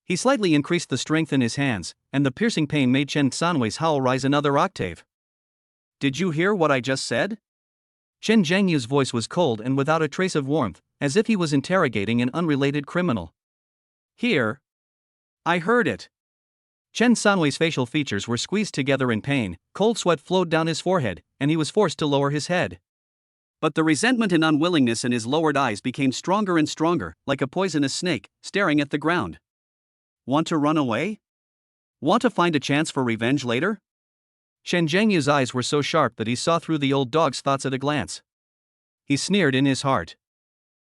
He slightly increased the strength in his hands, and the piercing pain made Chen Sanwei's howl rise another octave. Did you hear what I just said? Chen Zhangyu's voice was cold and without a trace of warmth, as if he was interrogating an unrelated criminal. Here. I heard it. Chen Sanwei's facial features were squeezed together in pain, cold sweat flowed down his forehead, and he was forced to lower his head. But the resentment and unwillingness in his lowered eyes became stronger and stronger, like a poisonous snake, staring at the ground. Want to run away? Want to find a chance for revenge later? Chen Zhangyu's eyes were so sharp that he saw through the old dog's thoughts at a glance. He sneered in his heart.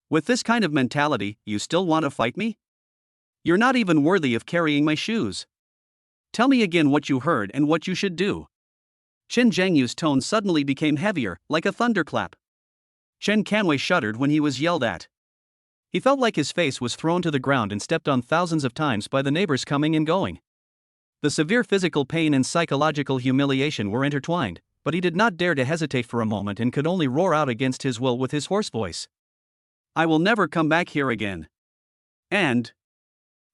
With this kind of mentality, you still want to fight me? You're not even worthy of carrying my shoes. Tell me again what you heard and what you should do. Chen Zhangyu's tone suddenly became heavier, like a thunderclap. Chen Canwei shuddered when he was yelled at. He felt like his face was thrown to the ground and stepped on thousands of times by the neighbors coming and going. The severe physical pain and psychological humiliation were intertwined, but he did not dare to hesitate for a moment and could only roar out against his will with his hoarse voice. I will never come back here again. And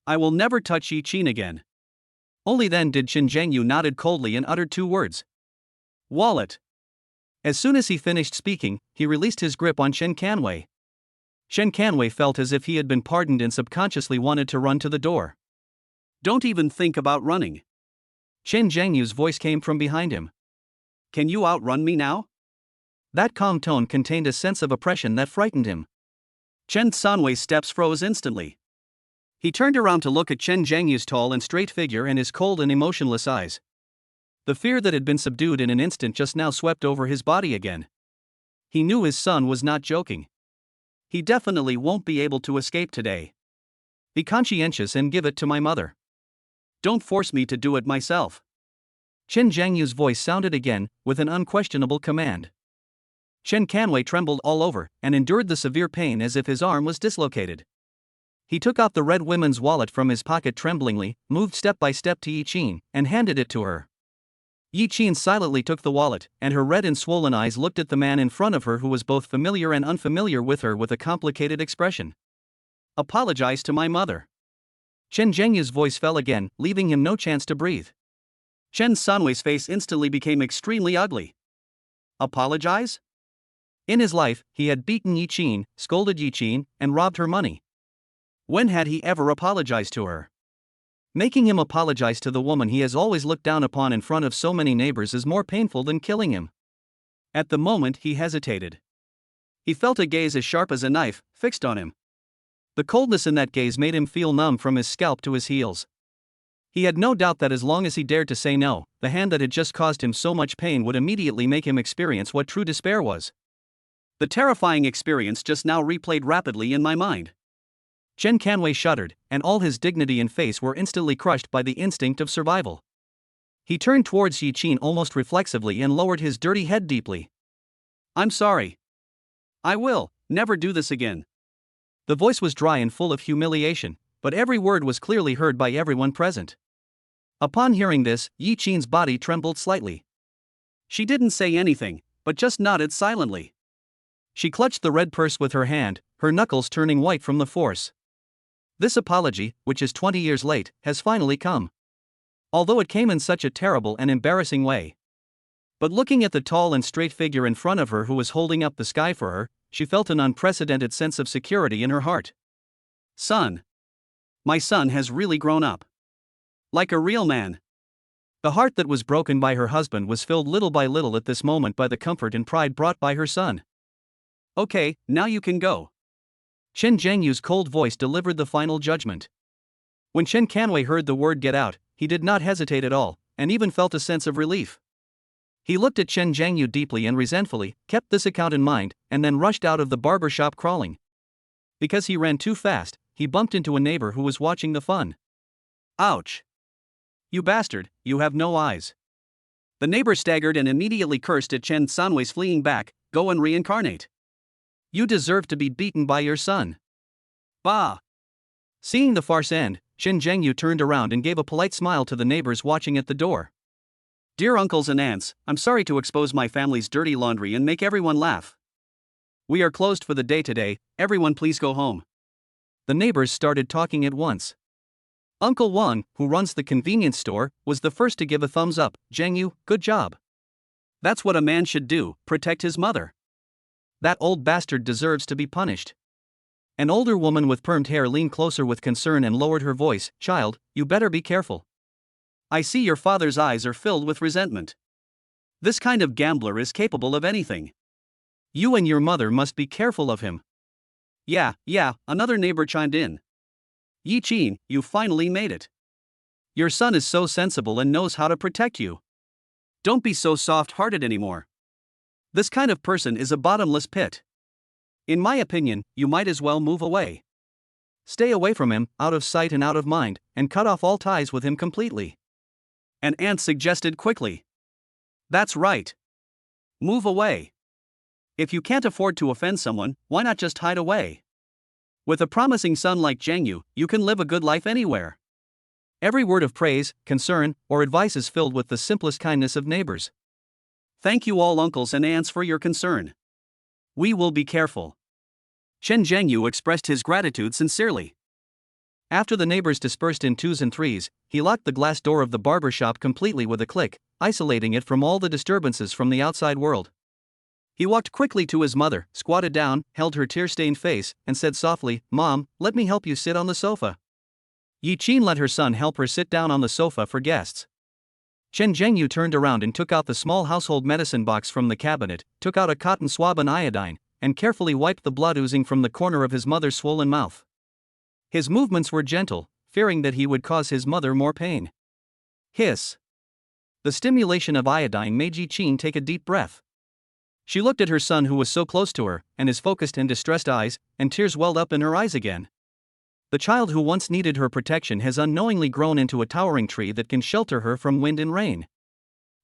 I will never touch Yi Qin again. Only then did Chen Zhangyu nodded coldly and uttered two words. Wallet. As soon as he finished speaking, he released his grip on Chen Canwei. Chen Canwei felt as if he had been pardoned and subconsciously wanted to run to the door. Don't even think about running. Chen Zhangyu's voice came from behind him. Can you outrun me now? That calm tone contained a sense of oppression that frightened him. Chen Sanwei's steps froze instantly. He turned around to look at Chen Zhangyu's tall and straight figure and his cold and emotionless eyes. The fear that had been subdued in an instant just now swept over his body again. He knew his son was not joking. He definitely won't be able to escape today. Be conscientious and give it to my mother. Don't force me to do it myself. Chen Zhangyu's voice sounded again, with an unquestionable command. Chen Canwei trembled all over, and endured the severe pain as if his arm was dislocated. He took out the red women's wallet from his pocket tremblingly, moved step by step to Yi Qin, and handed it to her. Yi Qin silently took the wallet, and her red and swollen eyes looked at the man in front of her who was both familiar and unfamiliar with her with a complicated expression. Apologize to my mother. Chen Zhangyu's voice fell again, leaving him no chance to breathe. Chen Sanwei's face instantly became extremely ugly. Apologize? In his life, he had beaten Yi Qin, scolded Yi Qin, and robbed her money. When had he ever apologized to her? Making him apologize to the woman he has always looked down upon in front of so many neighbors is more painful than killing him. At the moment he hesitated. He felt a gaze as sharp as a knife, fixed on him. The coldness in that gaze made him feel numb from his scalp to his heels. He had no doubt that as long as he dared to say no, the hand that had just caused him so much pain would immediately make him experience what true despair was. The terrifying experience just now replayed rapidly in my mind. Chen Canwei shuddered, and all his dignity and face were instantly crushed by the instinct of survival. He turned towards Yi Qin almost reflexively and lowered his dirty head deeply. I'm sorry. I will never do this again. The voice was dry and full of humiliation, but every word was clearly heard by everyone present. Upon hearing this, Yi Qin's body trembled slightly. She didn't say anything, but just nodded silently. She clutched the red purse with her hand, her knuckles turning white from the force. This apology, which is 20 years late, has finally come. Although it came in such a terrible and embarrassing way. But looking at the tall and straight figure in front of her who was holding up the sky for her, she felt an unprecedented sense of security in her heart. Son. My son has really grown up. Like a real man. The heart that was broken by her husband was filled little by little at this moment by the comfort and pride brought by her son. Okay, now you can go. Chen Zhangyu's cold voice delivered the final judgment. When Chen Canwei heard the word get out, he did not hesitate at all, and even felt a sense of relief. He looked at Chen Zhangyu deeply and resentfully, kept this account in mind, and then rushed out of the barber shop crawling. Because he ran too fast, he bumped into a neighbor who was watching the fun. Ouch! You bastard, you have no eyes. The neighbor staggered and immediately cursed at Chen Sanwei's fleeing back, go and reincarnate. You deserve to be beaten by your son. Bah! Seeing the farce end, Chen Zhangyu turned around and gave a polite smile to the neighbors watching at the door. Dear uncles and aunts, I'm sorry to expose my family's dirty laundry and make everyone laugh. We are closed for the day today, everyone please go home. The neighbors started talking at once. Uncle Wang, who runs the convenience store, was the first to give a thumbs up. Zhangyu, good job. That's what a man should do, protect his mother. That old bastard deserves to be punished. An older woman with permed hair leaned closer with concern and lowered her voice. Child, you better be careful. I see your father's eyes are filled with resentment. This kind of gambler is capable of anything. You and your mother must be careful of him. Yeah, another neighbor chimed in. Yi-Chin, you finally made it. Your son is so sensible and knows how to protect you. Don't be so soft-hearted anymore. This kind of person is a bottomless pit. In my opinion, you might as well move away. Stay away from him, out of sight and out of mind, and cut off all ties with him completely. An aunt suggested quickly. That's right. Move away. If you can't afford to offend someone, why not just hide away? With a promising son like Zhang Yu, you can live a good life anywhere. Every word of praise, concern, or advice is filled with the simplest kindness of neighbors. Thank you all uncles and aunts for your concern. We will be careful. Chen Zhangyu expressed his gratitude sincerely. After the neighbors dispersed in twos and threes, he locked the glass door of the barber shop completely with a click, isolating it from all the disturbances from the outside world. He walked quickly to his mother, squatted down, held her tear-stained face, and said softly, "Mom, let me help you sit on the sofa." Yi-Chin let her son help her sit down on the sofa for guests. Chen Zhengyu turned around and took out the small household medicine box from the cabinet, took out a cotton swab and iodine, and carefully wiped the blood oozing from the corner of his mother's swollen mouth. His movements were gentle, fearing that he would cause his mother more pain. Hiss. The stimulation of iodine made Yi-Chin take a deep breath. She looked at her son who was so close to her, and his focused and distressed eyes, and tears welled up in her eyes again. The child who once needed her protection has unknowingly grown into a towering tree that can shelter her from wind and rain.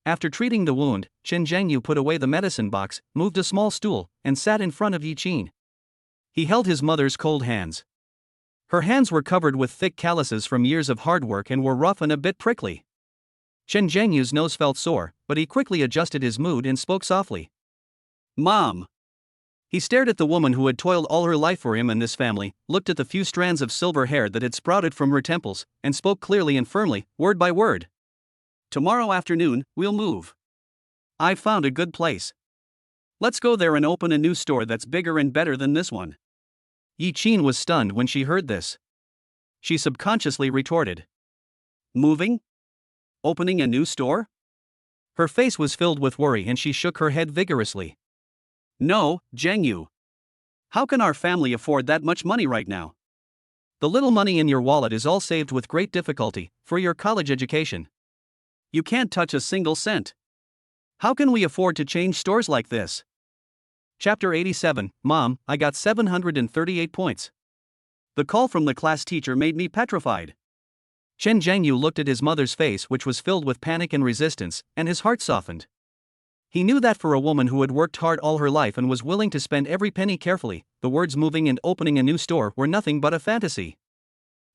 After treating the wound, Chen Zhangyu put away the medicine box, moved a small stool, and sat in front of Yi-Chin. He held his mother's cold hands. Her hands were covered with thick calluses from years of hard work and were rough and a bit prickly. Chen Zhangyu's nose felt sore, but he quickly adjusted his mood and spoke softly. "Mom." He stared at the woman who had toiled all her life for him and this family, looked at the few strands of silver hair that had sprouted from her temples, and spoke clearly and firmly, word by word. "Tomorrow afternoon, we'll move. I've found a good place. Let's go there and open a new store that's bigger and better than this one." Yi-Chin was stunned when she heard this. She subconsciously retorted. "Moving? Opening a new store?" Her face was filled with worry and she shook her head vigorously. "No, Zhangyu. How can our family afford that much money right now? The little money in your wallet is all saved with great difficulty, for your college education. You can't touch a single cent. How can we afford to change stores like this?" Chapter 87, Mom, I got 738 points. The call from the class teacher made me petrified. Chen Zhangyu looked at his mother's face, which was filled with panic and resistance, and his heart softened. He knew that for a woman who had worked hard all her life and was willing to spend every penny carefully, the words moving and opening a new store were nothing but a fantasy.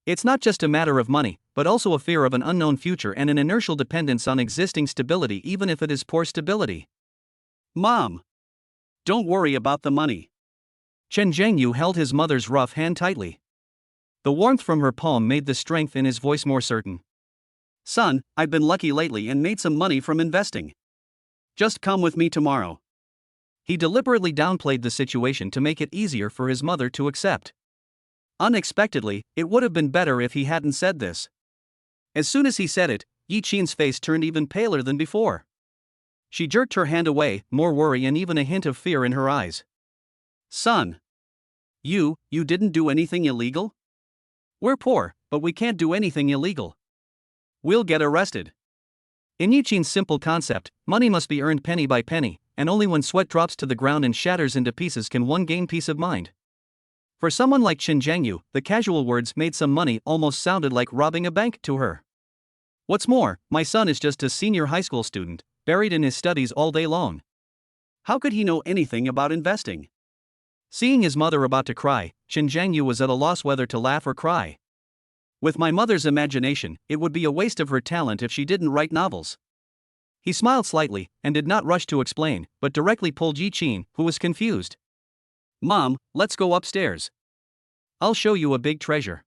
It's not just a matter of money, but also a fear of an unknown future and an inertial dependence on existing stability, even if it is poor stability. "Mom, don't worry about the money." Chen Zhangyu held his mother's rough hand tightly. The warmth from her palm made the strength in his voice more certain. "Son, I've been lucky lately and made some money from investing. Just come with me tomorrow." He deliberately downplayed the situation to make it easier for his mother to accept. Unexpectedly, it would have been better if he hadn't said this. As soon as he said it, Yi-Chin's face turned even paler than before. She jerked her hand away, more worry and even a hint of fear in her eyes. "Son. You didn't do anything illegal? We're poor, but we can't do anything illegal. We'll get arrested." In Yi-Chin's simple concept, money must be earned penny by penny, and only when sweat drops to the ground and shatters into pieces can one gain peace of mind. For someone like Chen Zhangyu, the casual words "made some money" almost sounded like robbing a bank to her. What's more, my son is just a senior high school student, buried in his studies all day long. How could he know anything about investing? Seeing his mother about to cry, Chen Zhangyu was at a loss whether to laugh or cry. With my mother's imagination, it would be a waste of her talent if she didn't write novels. He smiled slightly, and did not rush to explain, but directly pulled Yi-Chin, who was confused. "Mom, let's go upstairs. I'll show you a big treasure."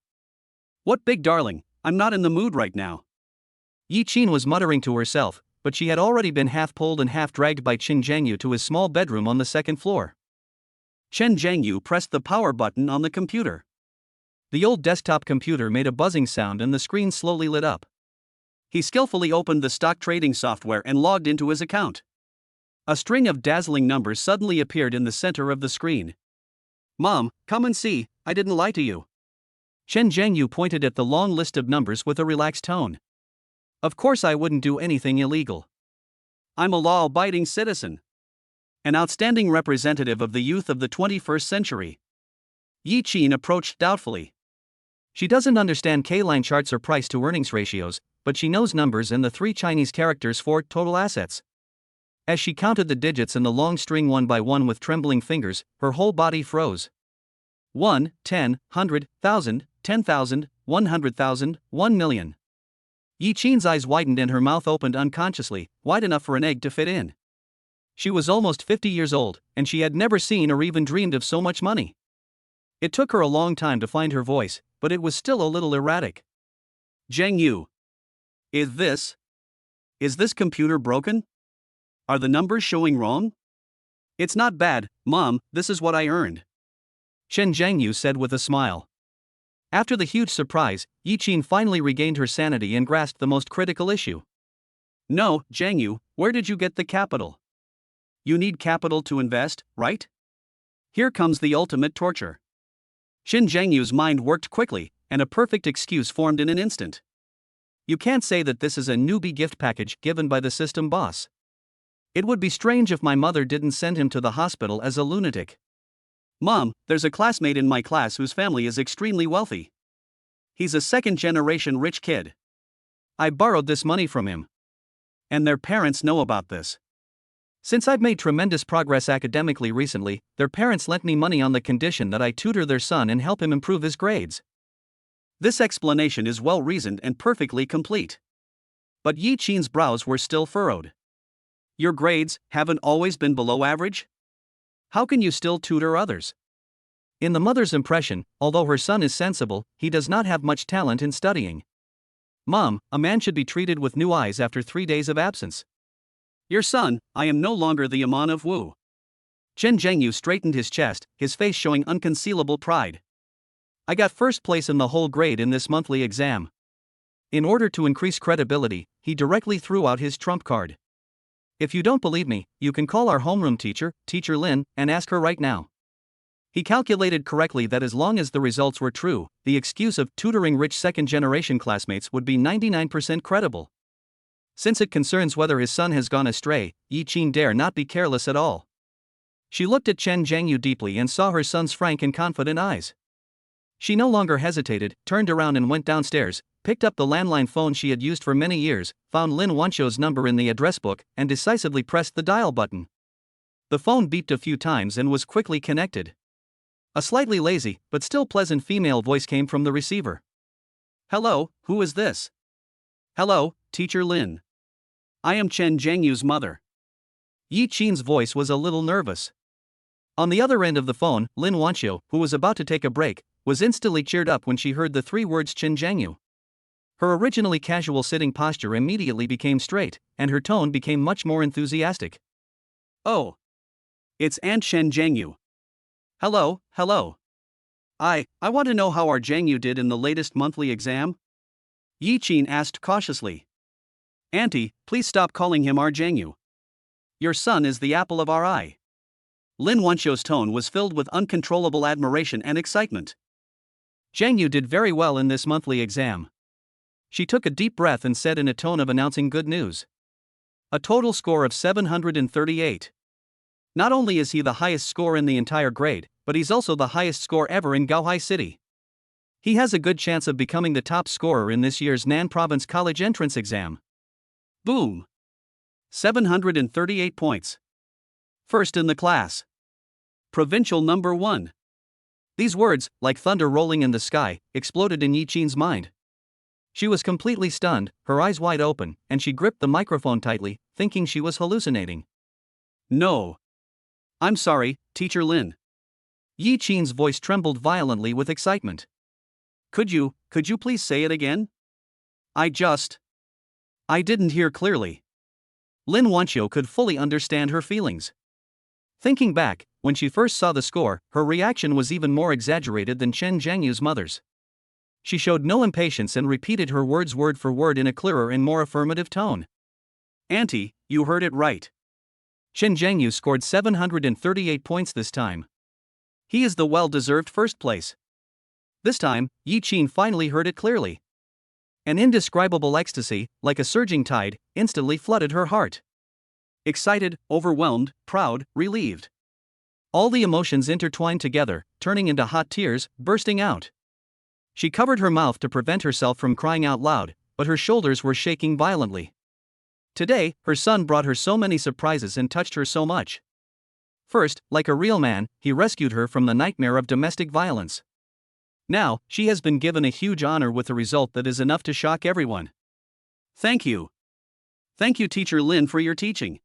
"What big, darling? I'm not in the mood right now." Yi-Chin was muttering to herself, but she had already been half pulled and half dragged by Chen Zhangyu to his small bedroom on the second floor. Chen Zhengyu pressed the power button on the computer. The old desktop computer made a buzzing sound and the screen slowly lit up. He skillfully opened the stock trading software and logged into his account. A string of dazzling numbers suddenly appeared in the center of the screen. "Mom, come and see, I didn't lie to you." Chen Zhengyu pointed at the long list of numbers with a relaxed tone. "Of course I wouldn't do anything illegal. I'm a law-abiding citizen. An outstanding representative of the youth of the 21st century." Yi Qin approached doubtfully. She doesn't understand K-line charts or price-to-earnings ratios, but she knows numbers and the 3 Chinese characters for total assets. As she counted the digits in the long string one by one with trembling fingers, her whole body froze. 1, 10, 100, 1,000, 10,000, 100,000, 1,000,000. Yi Qin's eyes widened and her mouth opened unconsciously, wide enough for an egg to fit in. She was almost 50 years old, and she had never seen or even dreamed of so much money. It took her a long time to find her voice, but it was still a little erratic. "Zhengyu. Is this computer broken? Are the numbers showing wrong?" "It's not bad, Mom, this is what I earned," Chen Zhengyu said with a smile. After the huge surprise, Yi Qin finally regained her sanity and grasped the most critical issue. "No, Zhengyu, where did you get the capital? You need capital to invest, right? Here comes the ultimate torture." Chen Zhengyu's mind worked quickly, and a perfect excuse formed in an instant. "You can't say that this is a newbie gift package given by the system boss. It would be strange if my mother didn't send him to the hospital as a lunatic." "Mom, there's a classmate in my class whose family is extremely wealthy. He's a second-generation rich kid. I borrowed this money from him. And their parents know about this. Since I've made tremendous progress academically recently, their parents lent me money on the condition that I tutor their son and help him improve his grades." This explanation is well-reasoned and perfectly complete. But Yi Qin's brows were still furrowed. "Your grades haven't always been below average? How can you still tutor others?" In the mother's impression, although her son is sensible, he does not have much talent in studying. "Mom, a man should be treated with new eyes after 3 days of absence." "Your son, I am no longer the Yaman of Wu." Chen Zhengyu straightened his chest, his face showing unconcealable pride. "I got first place in the whole grade in this monthly exam." In order to increase credibility, he directly threw out his trump card. "If you don't believe me, you can call our homeroom teacher, Teacher Lin, and ask her right now." He calculated correctly that as long as the results were true, the excuse of tutoring rich second-generation classmates would be 99% credible. Since it concerns whether his son has gone astray, Yi Qin dare not be careless at all. She looked at Chen Zhengyu deeply and saw her son's frank and confident eyes. She no longer hesitated, turned around and went downstairs, picked up the landline phone she had used for many years, found Lin Wanqiu's number in the address book, and decisively pressed the dial button. The phone beeped a few times and was quickly connected. A slightly lazy, but still pleasant female voice came from the receiver. "Hello, who is this?" "Hello, Teacher Lin. I am Chen Zhengyu's mother." Yi Qin's voice was a little nervous. On the other end of the phone, Lin Wanqiu, who was about to take a break, was instantly cheered up when she heard the 3 words Chen Zhengyu. Her originally casual sitting posture immediately became straight, and her tone became much more enthusiastic. "Oh. It's Aunt Chen Zhengyu. Hello, hello. I want to know how our Zhengyu did in the latest monthly exam?" Yi Qin asked cautiously. "Auntie, please stop calling him our Zhengyu. Your son is the apple of our eye." Lin Wanqiu's tone was filled with uncontrollable admiration and excitement. "Zhengyu did very well in this monthly exam." She took a deep breath and said in a tone of announcing good news. "A total score of 738. Not only is he the highest score in the entire grade, but he's also the highest score ever in Gaohai City. He has a good chance of becoming the top scorer in this year's Nan Province College entrance exam." Boom! 738 points. First in the class. Provincial number 1. These words, like thunder rolling in the sky, exploded in Yi Qin's mind. She was completely stunned, her eyes wide open, and she gripped the microphone tightly, thinking she was hallucinating. "No. I'm sorry, Teacher Lin." Yi Qin's voice trembled violently with excitement. Could you please say it again? I didn't hear clearly." Lin Wanqiu could fully understand her feelings. Thinking back, when she first saw the score, her reaction was even more exaggerated than Chen Jianyu's mother's. She showed no impatience and repeated her words word for word in a clearer and more affirmative tone. Auntie, you heard it right. Chen Jianyu scored 738 points this time. He is the well-deserved first place. This time, Yi Qin finally heard it clearly. An indescribable ecstasy, like a surging tide, instantly flooded her heart. Excited, overwhelmed, proud, relieved. All the emotions intertwined together, turning into hot tears, bursting out. She covered her mouth to prevent herself from crying out loud, but her shoulders were shaking violently. Today, her son brought her so many surprises and touched her so much. First, like a real man, he rescued her from the nightmare of domestic violence. Now, she has been given a huge honor with a result that is enough to shock everyone. Thank you. Thank you, Teacher Lin, for your teaching.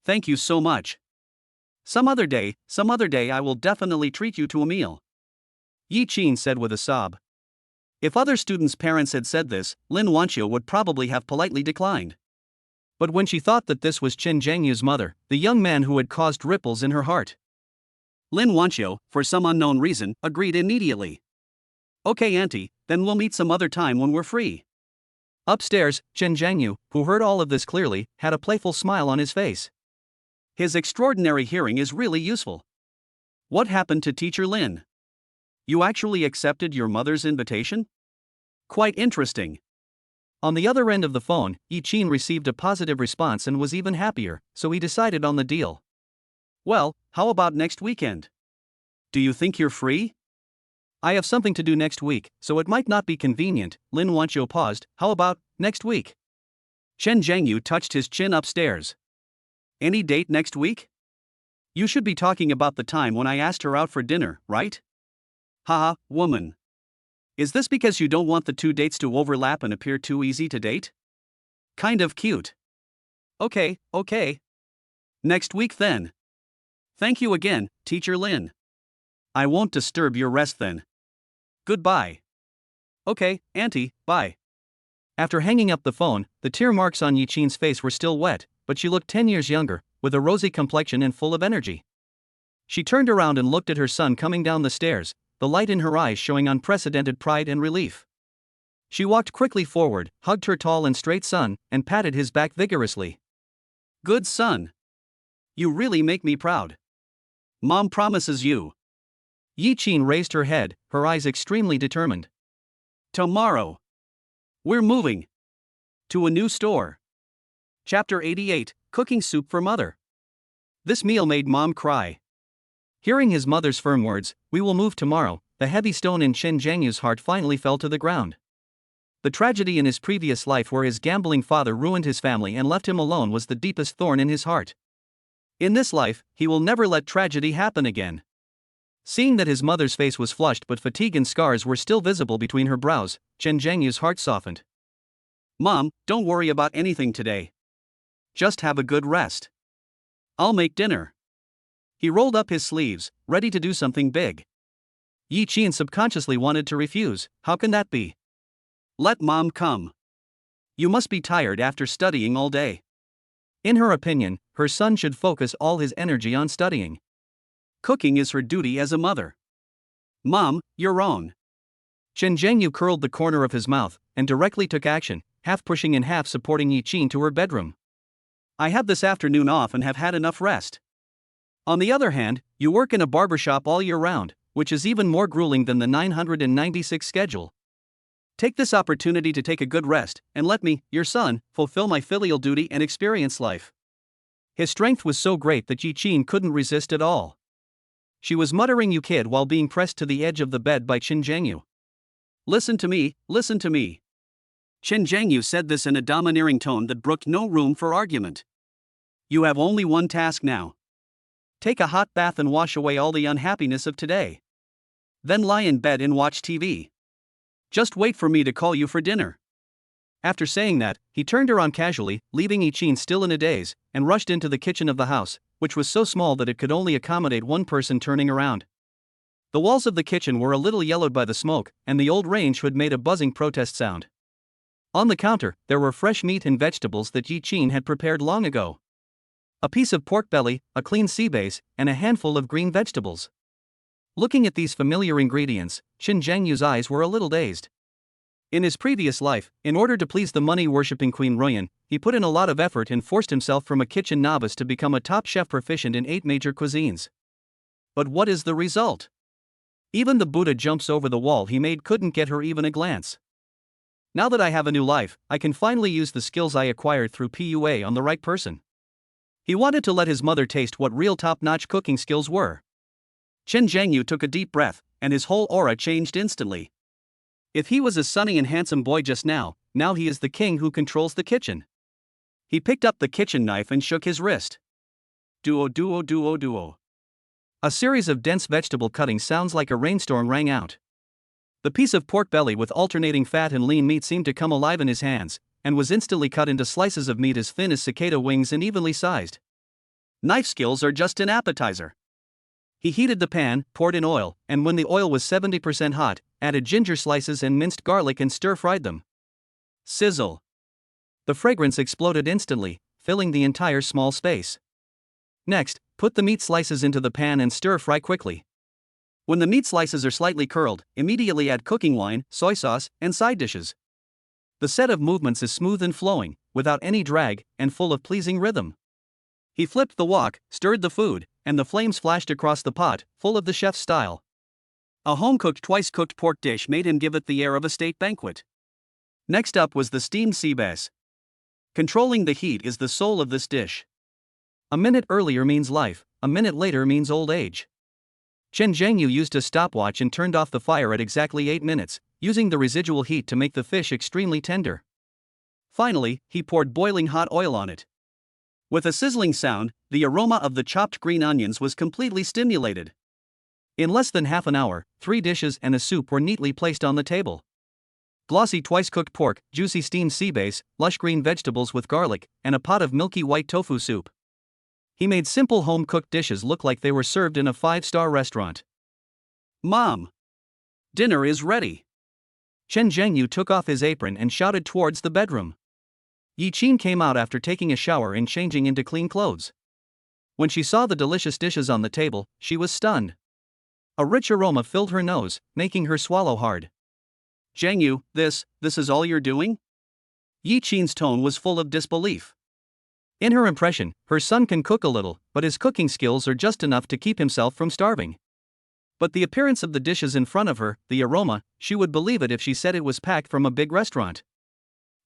Thank you so much. Some other day, I will definitely treat you to a meal. Yi Qin said with a sob. If other students' parents had said this, Lin Wanqiu would probably have politely declined. But when she thought that this was Chen Jianyu's mother, the young man who had caused ripples in her heart, Lin Wanqiu, for some unknown reason, agreed immediately. Okay, Auntie, then we'll meet some other time when we're free. Upstairs, Chen Jianyu, who heard all of this clearly, had a playful smile on his face. His extraordinary hearing is really useful. What happened to Teacher Lin? You actually accepted your mother's invitation? Quite interesting. On the other end of the phone, Yi Qin received a positive response and was even happier, so he decided on the deal. Well, how about next weekend? Do you think you're free? I have something to do next week, so it might not be convenient. Lin Wanqiu paused. How about next week? Chen Jianyu touched his chin upstairs. Any date next week? You should be talking about the time when I asked her out for dinner, right? Haha, woman. Is this because you don't want the two dates to overlap and appear too easy to date? Kind of cute. Okay. Next week then. Thank you again, Teacher Lin. I won't disturb your rest then. Goodbye. Okay, Auntie, bye. After hanging up the phone, the tear marks on Yi Qin's face were still wet, but she looked 10 years younger, with a rosy complexion and full of energy. She turned around and looked at her son coming down the stairs, the light in her eyes showing unprecedented pride and relief. She walked quickly forward, hugged her tall and straight son, and patted his back vigorously. Good son. You really make me proud. Mom promises you. Yi Qin raised her head, her eyes extremely determined. Tomorrow. We're moving. To a new store. Chapter 88, Cooking Soup for Mother. This meal made Mom cry. Hearing his mother's firm words, "We will move tomorrow," the heavy stone in Chen Jianyu's heart finally fell to the ground. The tragedy in his previous life where his gambling father ruined his family and left him alone was the deepest thorn in his heart. In this life, he will never let tragedy happen again. Seeing that his mother's face was flushed but fatigue and scars were still visible between her brows, Chen Jianyu's heart softened. Mom, don't worry about anything today. Just have a good rest. I'll make dinner. He rolled up his sleeves, ready to do something big. Yi Qin subconsciously wanted to refuse. How can that be? Let Mom come. You must be tired after studying all day. In her opinion, her son should focus all his energy on studying. Cooking is her duty as a mother. Mom, you're wrong. Chen Jianyu curled the corner of his mouth and directly took action, half pushing and half supporting Yi Qin to her bedroom. I have this afternoon off and have had enough rest. On the other hand, you work in a barbershop all year round, which is even more grueling than the 996 schedule. Take this opportunity to take a good rest, and let me, your son, fulfill my filial duty and experience life. His strength was so great that Yi Qin couldn't resist at all. She was muttering "you kid" while being pressed to the edge of the bed by Chen Jianyu. Listen to me, listen to me. Chen Jianyu said this in a domineering tone that brooked no room for argument. You have only one task now. Take a hot bath and wash away all the unhappiness of today. Then lie in bed and watch TV. Just wait for me to call you for dinner. After saying that, he turned around casually, leaving Yi Qin still in a daze, and rushed into the kitchen of the house, which was so small that it could only accommodate one person turning around. The walls of the kitchen were a little yellowed by the smoke, and the old range hood made a buzzing protest sound. On the counter, there were fresh meat and vegetables that Yi Qin had prepared long ago. a piece of pork belly, a clean sea base, and a handful of green vegetables. Looking at these familiar ingredients, Chen Zhangyu's eyes were a little dazed. In his previous life, in order to please the money-worshipping Queen Ruyan, he put in a lot of effort and forced himself from a kitchen novice to become a top chef proficient in 8 major cuisines. But what is the result? Even the Buddha jumps over the wall he made couldn't get her even a glance. Now that I have a new life, I can finally use the skills I acquired through PUA on the right person. He wanted to let his mother taste what real top-notch cooking skills were. Chen Zhangyu took a deep breath, and his whole aura changed instantly. If he was a sunny and handsome boy just now he is the king who controls the kitchen. He picked up the kitchen knife and shook his wrist. Duo duo duo duo. A series of dense vegetable cutting sounds like a rainstorm rang out. The piece of pork belly with alternating fat and lean meat seemed to come alive in his hands, and was instantly cut into slices of meat as thin as cicada wings and evenly sized. Knife skills are just an appetizer. He heated the pan, poured in oil, and when the oil was 70% hot, added ginger slices and minced garlic and stir-fried them. Sizzle. The fragrance exploded instantly, filling the entire small space. Next, put the meat slices into the pan and stir-fry quickly. When the meat slices are slightly curled, immediately add cooking wine, soy sauce, and side dishes. The set of movements is smooth and flowing, without any drag, and full of pleasing rhythm. He flipped the wok, stirred the food, and the flames flashed across the pot, full of the chef's style. A home-cooked, twice-cooked pork dish made him give it the air of a state banquet. Next up was the steamed sea bass. Controlling the heat is the soul of this dish. A minute earlier means life, a minute later means old age. Chen Zhangyu used a stopwatch and turned off the fire at exactly 8 minutes, using the residual heat to make the fish extremely tender. Finally, he poured boiling hot oil on it. With a sizzling sound, the aroma of the chopped green onions was completely stimulated. In less than half an hour, 3 dishes and a soup were neatly placed on the table. Glossy twice-cooked pork, juicy steamed sea bass, lush green vegetables with garlic, and a pot of milky white tofu soup. He made simple home-cooked dishes look like they were served in a 5-star restaurant. Mom! Dinner is ready! Chen Zhangyu took off his apron and shouted towards the bedroom. Yi Qin came out after taking a shower and changing into clean clothes. When she saw the delicious dishes on the table, she was stunned. A rich aroma filled her nose, making her swallow hard. Zhangyu, this is all you're doing? Yi Qin's tone was full of disbelief. In her impression, her son can cook a little, but his cooking skills are just enough to keep himself from starving. But the appearance of the dishes in front of her, the aroma, she would believe it if she said it was packed from a big restaurant.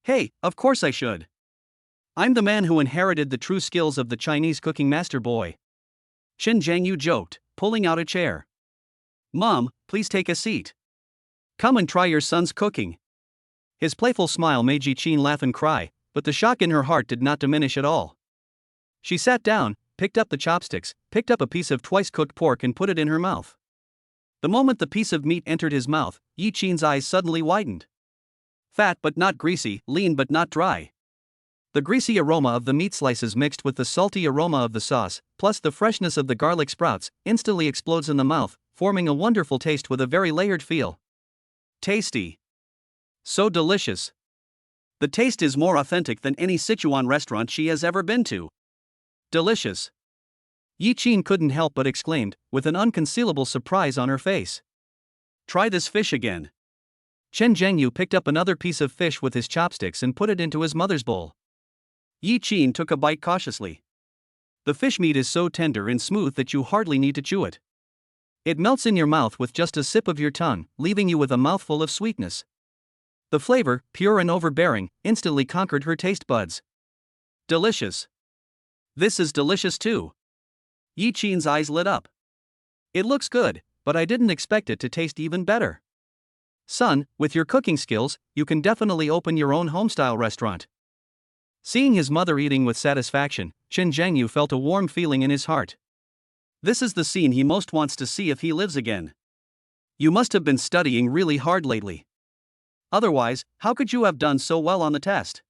Hey, of course I should. I'm the man who inherited the true skills of the Chinese cooking master boy. Chen Zhangyu joked, pulling out a chair. Mom, please take a seat. Come and try your son's cooking. His playful smile made Yi Qin laugh and cry, but the shock in her heart did not diminish at all. She sat down, picked up the chopsticks, picked up a piece of twice-cooked pork and put it in her mouth. The moment the piece of meat entered his mouth, Yi Qin's eyes suddenly widened. Fat but not greasy, lean but not dry. The greasy aroma of the meat slices mixed with the salty aroma of the sauce, plus the freshness of the garlic sprouts, instantly explodes in the mouth, forming a wonderful taste with a very layered feel. Tasty. So delicious. The taste is more authentic than any Sichuan restaurant she has ever been to. Delicious. Yi Qin couldn't help but exclaimed, with an unconcealable surprise on her face. Try this fish again. Chen Zhangyu picked up another piece of fish with his chopsticks and put it into his mother's bowl. Yi Qin took a bite cautiously. The fish meat is so tender and smooth that you hardly need to chew it. It melts in your mouth with just a sip of your tongue, leaving you with a mouthful of sweetness. The flavor, pure and overbearing, instantly conquered her taste buds. Delicious. This is delicious too. Yi Qin's eyes lit up. It looks good, but I didn't expect it to taste even better. Son, with your cooking skills, you can definitely open your own home-style restaurant. Seeing his mother eating with satisfaction, Chen Zhangyu felt a warm feeling in his heart. This is the scene he most wants to see if he lives again. You must have been studying really hard lately. Otherwise, how could you have done so well on the test?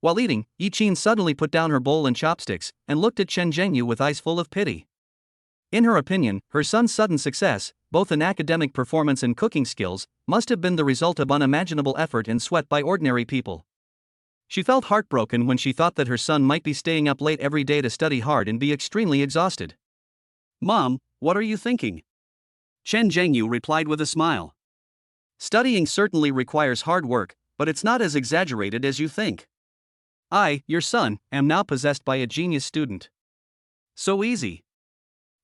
While eating, Yi Qin suddenly put down her bowl and chopsticks, and looked at Chen Zhangyu with eyes full of pity. In her opinion, her son's sudden success, both in academic performance and cooking skills, must have been the result of unimaginable effort and sweat by ordinary people. She felt heartbroken when she thought that her son might be staying up late every day to study hard and be extremely exhausted. Mom, what are you thinking? Chen Zhengyu replied with a smile. Studying certainly requires hard work, but it's not as exaggerated as you think. I, your son, am now possessed by a genius student. So easy.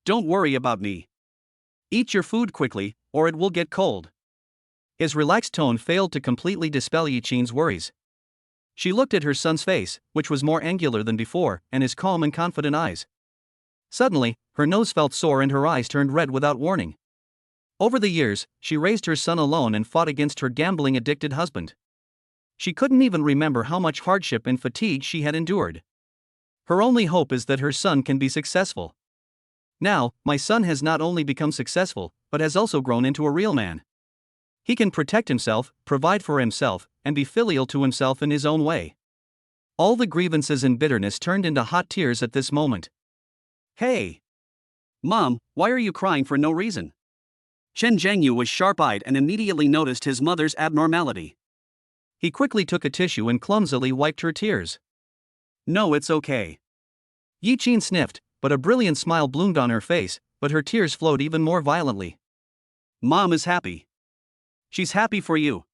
Don't worry about me. Eat your food quickly, or it will get cold. His relaxed tone failed to completely dispel Yiqin's worries. She looked at her son's face, which was more angular than before, and his calm and confident eyes. Suddenly, her nose felt sore and her eyes turned red without warning. Over the years, she raised her son alone and fought against her gambling-addicted husband. She couldn't even remember how much hardship and fatigue she had endured. Her only hope is that her son can be successful. Now, my son has not only become successful, but has also grown into a real man. He can protect himself, provide for himself, and be filial to himself in his own way. All the grievances and bitterness turned into hot tears at this moment. Hey! Mom, why are you crying for no reason? Chen Zhengyu was sharp-eyed and immediately noticed his mother's abnormality. He quickly took a tissue and clumsily wiped her tears. No, it's okay. Yiqin sniffed, but a brilliant smile bloomed on her face, but her tears flowed even more violently. Mom is happy. She's happy for you.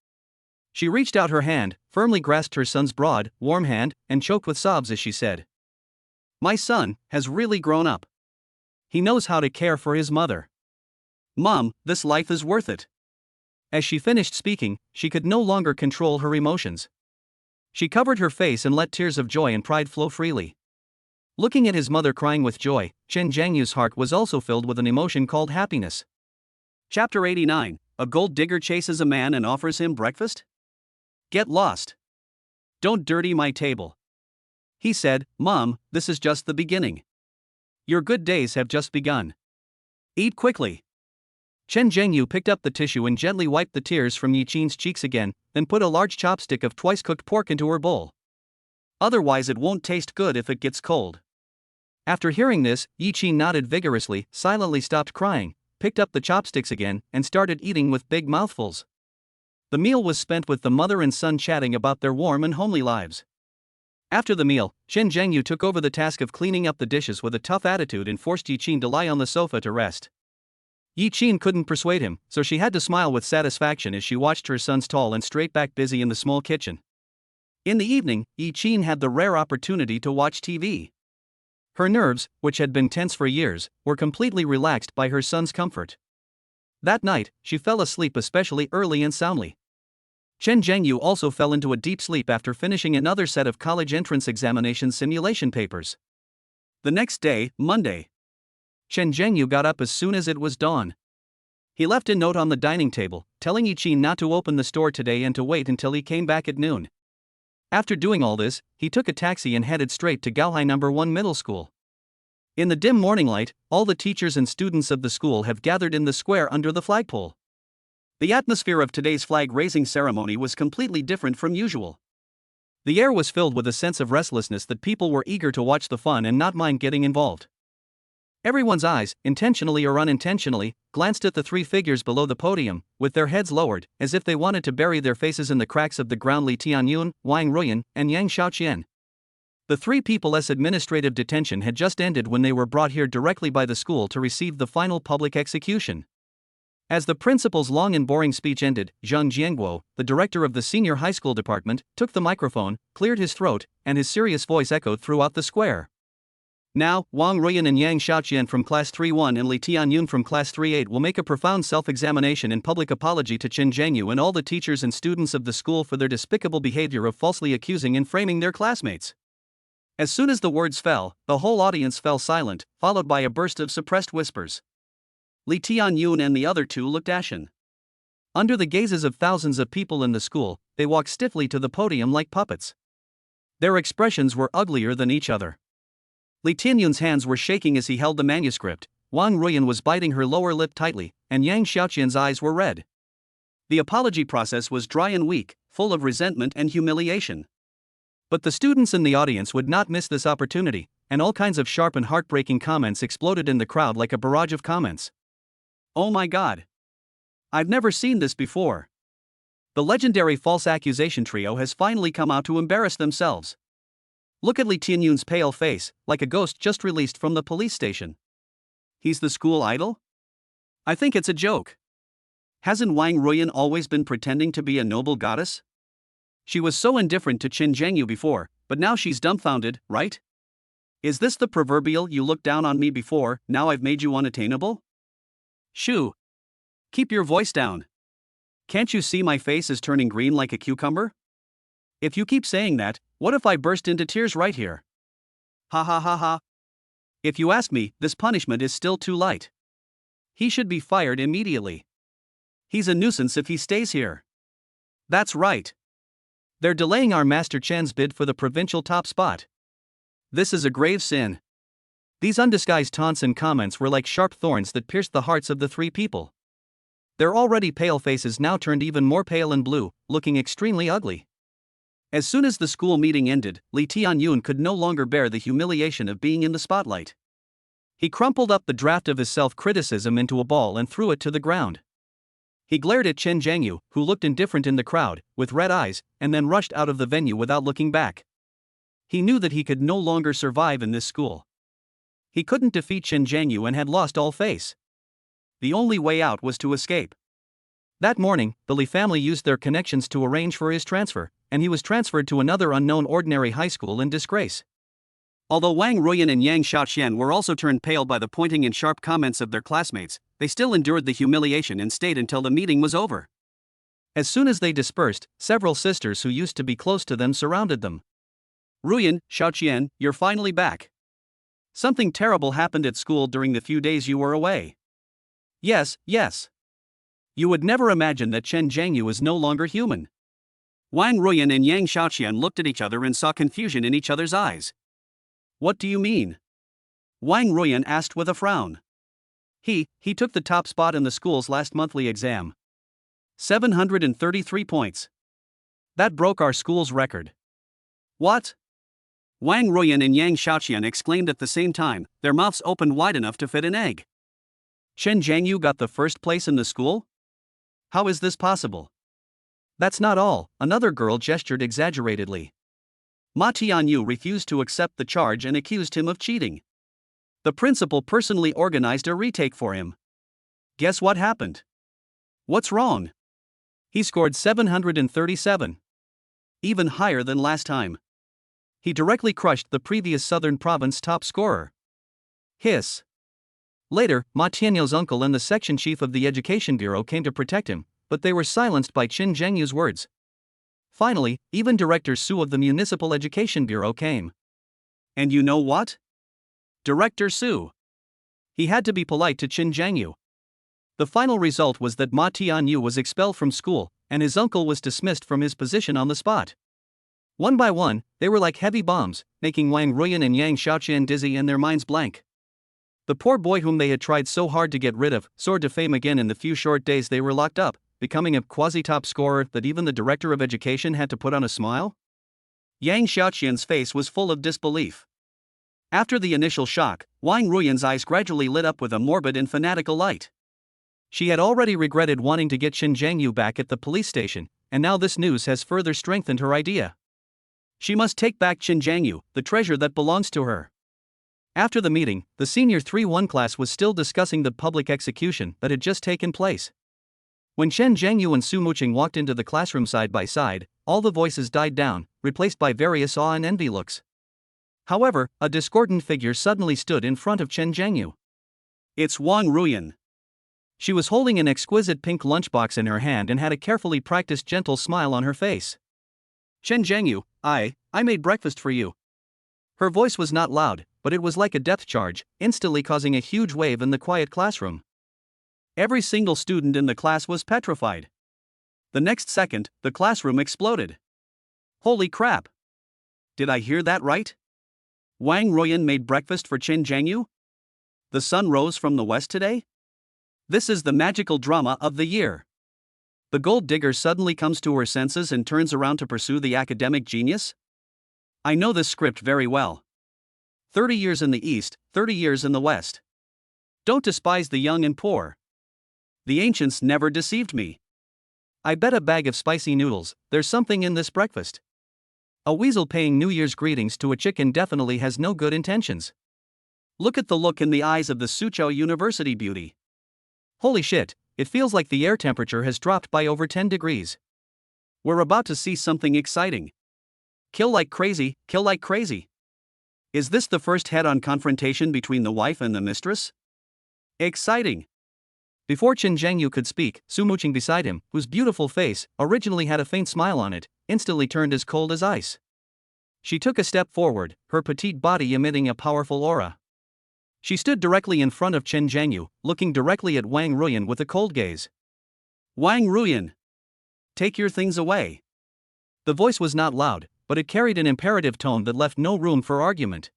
She reached out her hand, firmly grasped her son's broad, warm hand, and choked with sobs as she said, My son has really grown up. He knows how to care for his mother. Mom, this life is worth it. As she finished speaking, she could no longer control her emotions. She covered her face and let tears of joy and pride flow freely. Looking at his mother crying with joy, Chen Zhengyu's heart was also filled with an emotion called happiness. Chapter 89. A gold digger chases a man and offers him breakfast? Get lost. Don't dirty my table. He said, Mom, this is just the beginning. Your good days have just begun. Eat quickly. Chen Zhengyu picked up the tissue and gently wiped the tears from Yiqin's cheeks again, then put a large chopstick of twice-cooked pork into her bowl. Otherwise it won't taste good if it gets cold. After hearing this, Yiqin nodded vigorously, silently stopped crying, picked up the chopsticks again, and started eating with big mouthfuls. The meal was spent with the mother and son chatting about their warm and homely lives. After the meal, Chen Zhengyu took over the task of cleaning up the dishes with a tough attitude and forced Yiqin to lie on the sofa to rest. Yiqin couldn't persuade him, so she had to smile with satisfaction as she watched her son's tall and straight back busy in the small kitchen. In the evening, Yiqin had the rare opportunity to watch TV. Her nerves, which had been tense for years, were completely relaxed by her son's comfort. That night, she fell asleep especially early and soundly. Chen Zhengyu also fell into a deep sleep after finishing another set of college entrance examination simulation papers. The next day, Monday, Chen Zhengyu got up as soon as it was dawn. He left a note on the dining table, telling Yiqin not to open the store today and to wait until he came back at noon. After doing all this, he took a taxi and headed straight to Gaohai No. 1 Middle School. In the dim morning light, all the teachers and students of the school have gathered in the square under the flagpole. The atmosphere of today's flag-raising ceremony was completely different from usual. The air was filled with a sense of restlessness that people were eager to watch the fun and not mind getting involved. Everyone's eyes, intentionally or unintentionally, glanced at the three figures below the podium, with their heads lowered, as if they wanted to bury their faces in the cracks of the ground. Li Tianyun, Wang Ruyan, and Yang Xiaoqian. The three people's administrative detention had just ended when they were brought here directly by the school to receive the final public execution. As the principal's long and boring speech ended, Zhang Jianguo, the director of the senior high school department, took the microphone, cleared his throat, and his serious voice echoed throughout the square. Now, Wang Ruyan and Yang Xiaoqian from Class 3-1 and Li Tianyun from Class 3-8 will make a profound self-examination and public apology to Chen Zhengyu and all the teachers and students of the school for their despicable behavior of falsely accusing and framing their classmates. As soon as the words fell, the whole audience fell silent, followed by a burst of suppressed whispers. Li Tianyun and the other two looked ashen. Under the gazes of thousands of people in the school, they walked stiffly to the podium like puppets. Their expressions were uglier than each other. Li Tianyun's hands were shaking as he held the manuscript, Wang Ruyan was biting her lower lip tightly, and Yang Xiaoqian's eyes were red. The apology process was dry and weak, full of resentment and humiliation. But the students in the audience would not miss this opportunity, and all kinds of sharp and heartbreaking comments exploded in the crowd like a barrage of comments. Oh my God! I've never seen this before. The legendary false accusation trio has finally come out to embarrass themselves. Look at Li Tianyun's pale face, like a ghost just released from the police station. He's the school idol? I think it's a joke. Hasn't Wang Ruyan always been pretending to be a noble goddess? She was so indifferent to Chen Zhengyu before, but now she's dumbfounded, right? Is this the proverbial "you looked down on me before, now I've made you unattainable"? Shoo! Keep your voice down. Can't you see my face is turning green like a cucumber? If you keep saying that, what if I burst into tears right here? Ha ha ha ha. If you ask me, this punishment is still too light. He should be fired immediately. He's a nuisance if he stays here. That's right. They're delaying our Master Chen's bid for the provincial top spot. This is a grave sin. These undisguised taunts and comments were like sharp thorns that pierced the hearts of the three people. Their already pale faces now turned even more pale and blue, looking extremely ugly. As soon as the school meeting ended, Li Tianyun could no longer bear the humiliation of being in the spotlight. He crumpled up the draft of his self-criticism into a ball and threw it to the ground. He glared at Chen Zhengyu, who looked indifferent in the crowd, with red eyes, and then rushed out of the venue without looking back. He knew that he could no longer survive in this school. He couldn't defeat Chen Zhengyu and had lost all face. The only way out was to escape. That morning, the Li family used their connections to arrange for his transfer, and he was transferred to another unknown ordinary high school in disgrace. Although Wang Ruyan and Yang Xiaoqian were also turned pale by the pointing and sharp comments of their classmates, they still endured the humiliation and stayed until the meeting was over. As soon as they dispersed, several sisters who used to be close to them surrounded them. Ruyan, Xiaoqian, you're finally back. Something terrible happened at school during the few days you were away. Yes. You would never imagine that Chen Zhengyu is no longer human. Wang Ruyan and Yang Xiaoqian looked at each other and saw confusion in each other's eyes. What do you mean? Wang Ruyan asked with a frown. He took the top spot in the school's last monthly exam. 733 points. That broke our school's record. What? Wang Ruyan and Yang Xiaoqian exclaimed at the same time, their mouths opened wide enough to fit an egg. Chen Zhengyu got the first place in the school? How is this possible? That's not all, another girl gestured exaggeratedly. Ma Tianyu refused to accept the charge and accused him of cheating. The principal personally organized a retake for him. Guess what happened? What's wrong? He scored 737. Even higher than last time. He directly crushed the previous Southern Province top scorer. Hiss. Later, Ma Tianyu's uncle and the section chief of the Education Bureau came to protect him, but they were silenced by Chen Zhengyu's words. Finally, even Director Su of the Municipal Education Bureau came. And you know what? Director Su. He had to be polite to Chen Zhengyu. The final result was that Ma Tianyu was expelled from school, and his uncle was dismissed from his position on the spot. One by one, they were like heavy bombs, making Wang Ruyan and Yang Xiaoqian dizzy and their minds blank. The poor boy whom they had tried so hard to get rid of soared to fame again in the few short days they were locked up, becoming a quasi-top scorer that even the director of education had to put on a smile. Yang Xiaoqian's face was full of disbelief. After the initial shock, Wang Ruyan's eyes gradually lit up with a morbid and fanatical light. She had already regretted wanting to get Chen Zhengyu back at the police station, and now this news has further strengthened her idea. She must take back Chen Zhengyu, the treasure that belongs to her. After the meeting, the senior 3-1 class was still discussing the public execution that had just taken place. When Chen Zhengyu and Su Muqing walked into the classroom side by side, all the voices died down, replaced by various awe and envy looks. However, a discordant figure suddenly stood in front of Chen Zhengyu. It's Wang Ruyan. She was holding an exquisite pink lunchbox in her hand and had a carefully practiced gentle smile on her face. Chen Zhengyu, I made breakfast for you. Her voice was not loud, but it was like a depth charge, instantly causing a huge wave in the quiet classroom. Every single student in the class was petrified. The next second, the classroom exploded. Holy crap! Did I hear that right? Wang Ruyan made breakfast for Chen Zhengyu? The sun rose from the west today? This is the magical drama of the year. The gold digger suddenly comes to her senses and turns around to pursue the academic genius? I know this script very well. 30 years in the east, 30 years in the west. Don't despise the young and poor. The ancients never deceived me. I bet a bag of spicy noodles, there's something in this breakfast. A weasel paying New Year's greetings to a chicken definitely has no good intentions. Look at the look in the eyes of the Suzhou University beauty. Holy shit, it feels like the air temperature has dropped by over 10 degrees. We're about to see something exciting. Kill like crazy, kill like crazy. Is this the first head-on confrontation between the wife and the mistress? Exciting. Before Chen Zhengyu could speak, Su Muqing beside him, whose beautiful face originally had a faint smile on it, instantly turned as cold as ice. She took a step forward, her petite body emitting a powerful aura. She stood directly in front of Chen Zhengyu, looking directly at Wang Ruyan with a cold gaze. Wang Ruyan, take your things away. The voice was not loud, but it carried an imperative tone that left no room for argument.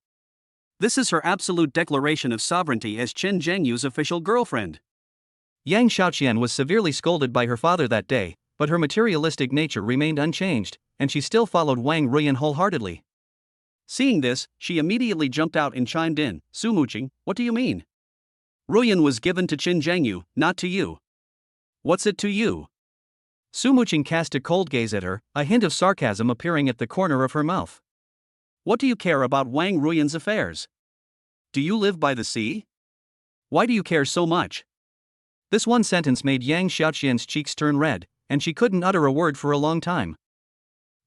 This is her absolute declaration of sovereignty as Chen Zhengyu's official girlfriend. Yang Xiaoqian was severely scolded by her father that day, but her materialistic nature remained unchanged, and she still followed Wang Ruyan wholeheartedly. Seeing this, she immediately jumped out and chimed in, Su Muqing, what do you mean? Ruyan was given to Chen Zhengyu, not to you. What's it to you? Su Muqing cast a cold gaze at her, a hint of sarcasm appearing at the corner of her mouth. What do you care about Wang Ruyan's affairs? Do you live by the sea? Why do you care so much? This one sentence made Yang Xiaoqian's cheeks turn red, and she couldn't utter a word for a long time.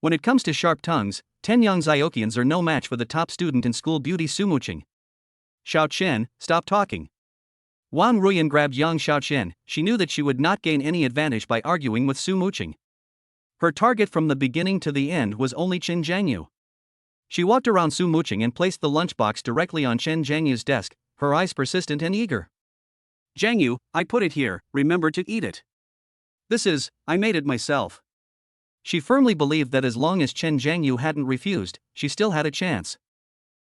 When it comes to sharp tongues, 10 young Ziokians are no match for the top student in school beauty Su Muqing. Xiaoqian, stop talking. Wang Ruyan grabbed Yang Xiaoqian. She knew that she would not gain any advantage by arguing with Su Muqing. Her target from the beginning to the end was only Chen Zhengyu. She walked around Su Muqing and placed the lunchbox directly on Chen Zhengyu's desk, her eyes persistent and eager. Zhengyu, I put it here, remember to eat it. I made it myself. She firmly believed that as long as Chen Zhengyu hadn't refused, she still had a chance.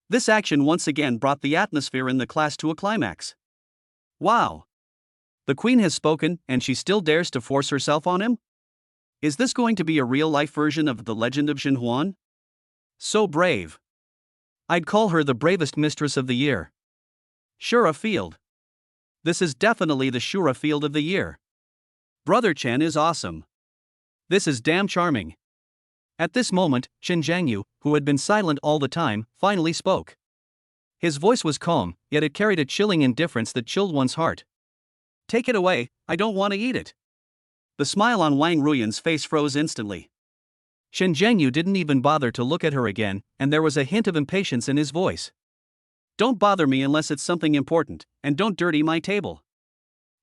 This action once again brought the atmosphere in the class to a climax. Wow! The queen has spoken, and she still dares to force herself on him? Is this going to be a real-life version of the legend of Xinhuan? So brave. I'd call her the bravest mistress of the year. Shura Field. This is definitely the Shura Field of the year. Brother Chen is awesome. This is damn charming. At this moment, Chen Zhengyu, who had been silent all the time, finally spoke. His voice was calm, yet it carried a chilling indifference that chilled one's heart. Take it away, I don't want to eat it. The smile on Wang Ruyan's face froze instantly. Chen Zhengyu didn't even bother to look at her again, and there was a hint of impatience in his voice. Don't bother me unless it's something important, and don't dirty my table.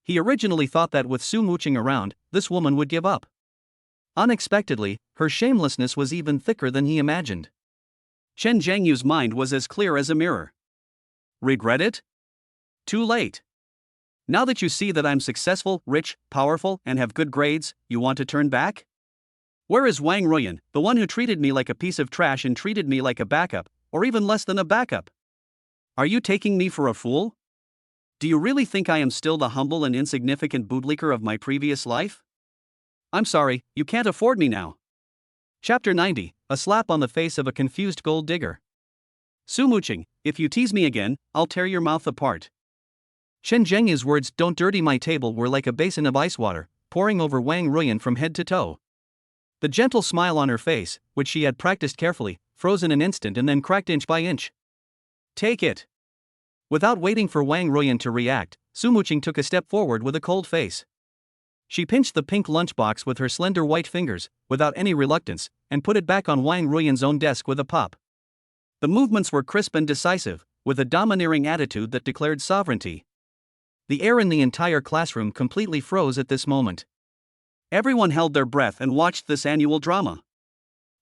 He originally thought that with Su Muqing around, this woman would give up. Unexpectedly, her shamelessness was even thicker than he imagined. Chen Zhengyu's mind was as clear as a mirror. Regret it? Too late. Now that you see that I'm successful, rich, powerful, and have good grades, you want to turn back? Where is Wang Ruyan, the one who treated me like a piece of trash and treated me like a backup, or even less than a backup? Are you taking me for a fool? Do you really think I am still the humble and insignificant bootlicker of my previous life? I'm sorry, you can't afford me now. Chapter 90, a slap on the face of a confused gold digger. Su Muqing, if you tease me again, I'll tear your mouth apart. Chen Zhengyu's words, "Don't dirty my table," were like a basin of ice water, pouring over Wang Ruyan from head to toe. The gentle smile on her face, which she had practiced carefully, froze in an instant and then cracked inch by inch. Take it. Without waiting for Wang Ruyan to react, Su Muqing took a step forward with a cold face. She pinched the pink lunchbox with her slender white fingers, without any reluctance, and put it back on Wang Ruyan's own desk with a pop. The movements were crisp and decisive, with a domineering attitude that declared sovereignty. The air in the entire classroom completely froze at this moment. Everyone held their breath and watched this annual drama.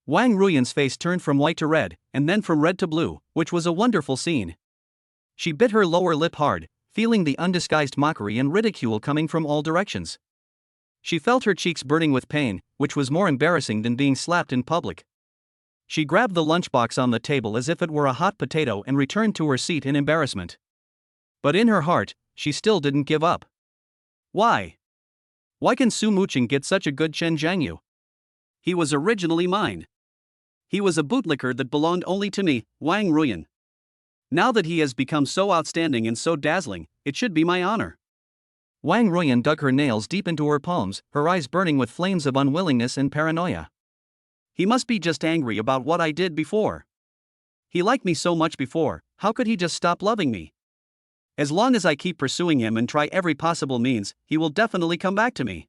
Wang Ruyan's face turned from white to red, and then from red to blue, which was a wonderful scene. She bit her lower lip hard, feeling the undisguised mockery and ridicule coming from all directions. She felt her cheeks burning with pain, which was more embarrassing than being slapped in public. She grabbed the lunchbox on the table as if it were a hot potato and returned to her seat in embarrassment. But in her heart, she still didn't give up. Why? Why can Su Muqing get such a good Chen Zhengyu? He was originally mine. He was a bootlicker that belonged only to me, Wang Ruyan. Now that he has become so outstanding and so dazzling, it should be my honor. Wang Ruyan dug her nails deep into her palms, her eyes burning with flames of unwillingness and paranoia. He must be just angry about what I did before. He liked me so much before, how could he just stop loving me? As long as I keep pursuing him and try every possible means, he will definitely come back to me.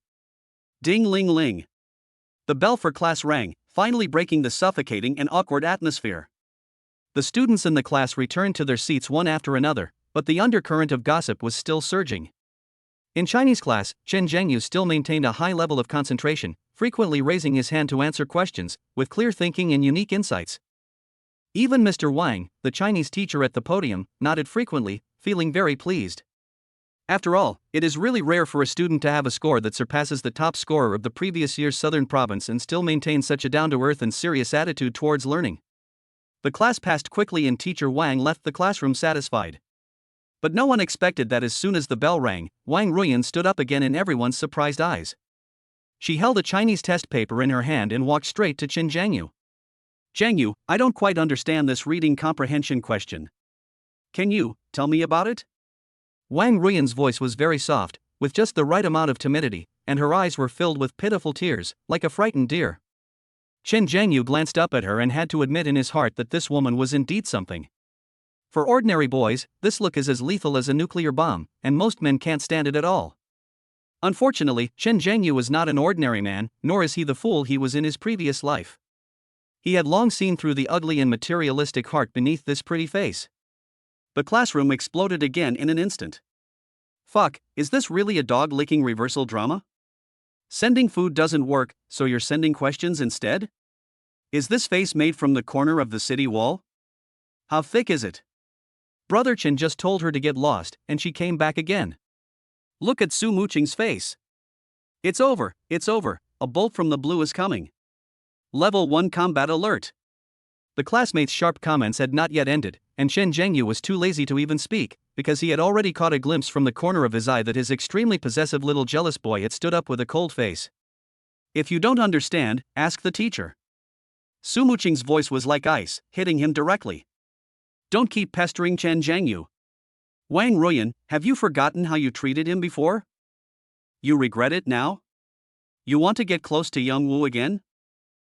Ding ling ling. The bell for class rang, finally breaking the suffocating and awkward atmosphere. The students in the class returned to their seats one after another, but the undercurrent of gossip was still surging. In Chinese class, Chen Zhengyu still maintained a high level of concentration, frequently raising his hand to answer questions, with clear thinking and unique insights. Even Mr. Wang, the Chinese teacher at the podium, nodded frequently, feeling very pleased. After all, it is really rare for a student to have a score that surpasses the top scorer of the previous year's Southern Province and still maintain such a down-to-earth and serious attitude towards learning. The class passed quickly and teacher Wang left the classroom satisfied. But no one expected that as soon as the bell rang, Wang Ruyan stood up again in everyone's surprised eyes. She held a Chinese test paper in her hand and walked straight to Chen Zhengyu. Zhengyu, I don't quite understand this reading comprehension question. Can you tell me about it? Wang Ruyan's voice was very soft, with just the right amount of timidity, and her eyes were filled with pitiful tears, like a frightened deer. Chen Zhengyu glanced up at her and had to admit in his heart that this woman was indeed something. For ordinary boys, this look is as lethal as a nuclear bomb, and most men can't stand it at all. Unfortunately, Chen Zhengyu was not an ordinary man, nor is he the fool he was in his previous life. He had long seen through the ugly and materialistic heart beneath this pretty face. The classroom exploded again in an instant. Fuck, is this really a dog-licking reversal drama? Sending food doesn't work, so you're sending questions instead? Is this face made from the corner of the city wall? How thick is it? Brother Chen just told her to get lost, and she came back again. Look at Su Muqing's face. It's over, a bolt from the blue is coming. Level 1 combat alert. The classmates' sharp comments had not yet ended, and Chen Zhengyu was too lazy to even speak, because he had already caught a glimpse from the corner of his eye that his extremely possessive little jealous boy had stood up with a cold face. If you don't understand, ask the teacher. Su Muqing's voice was like ice, hitting him directly. Don't keep pestering Chen Zhengyu. Wang Ruyan, have you forgotten how you treated him before? You regret it now? You want to get close to young Wu again?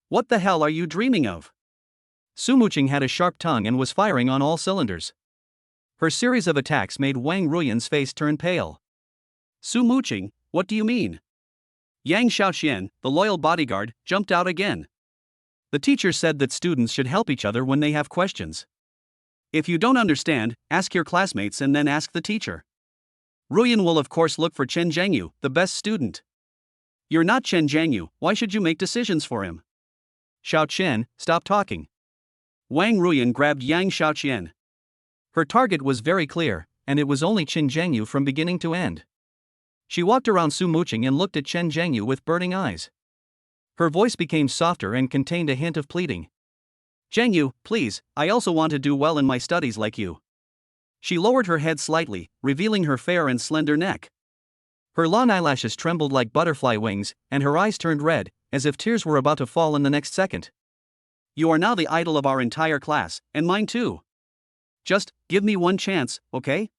What the hell are you dreaming of? Su Muqing had a sharp tongue and was firing on all cylinders. Her series of attacks made Wang Ruyan's face turn pale. Su Muqing, what do you mean? Yang Xiaoxian, the loyal bodyguard, jumped out again. The teacher said that students should help each other when they have questions. If you don't understand, ask your classmates and then ask the teacher. Ruyan will of course look for Chen Zhengyu, the best student. You're not Chen Zhengyu, why should you make decisions for him? Xiao Chen, stop talking. Wang Ruyan grabbed Yang Xiaoxian. Her target was very clear, and it was only Chen Zhengyu from beginning to end. She walked around Su Muqing and looked at Chen Zhengyu with burning eyes. Her voice became softer and contained a hint of pleading. Zhengyu, please, I also want to do well in my studies like you. She lowered her head slightly, revealing her fair and slender neck. Her long eyelashes trembled like butterfly wings, and her eyes turned red, as if tears were about to fall in the next second. You are now the idol of our entire class, and mine too. Just give me one chance, okay?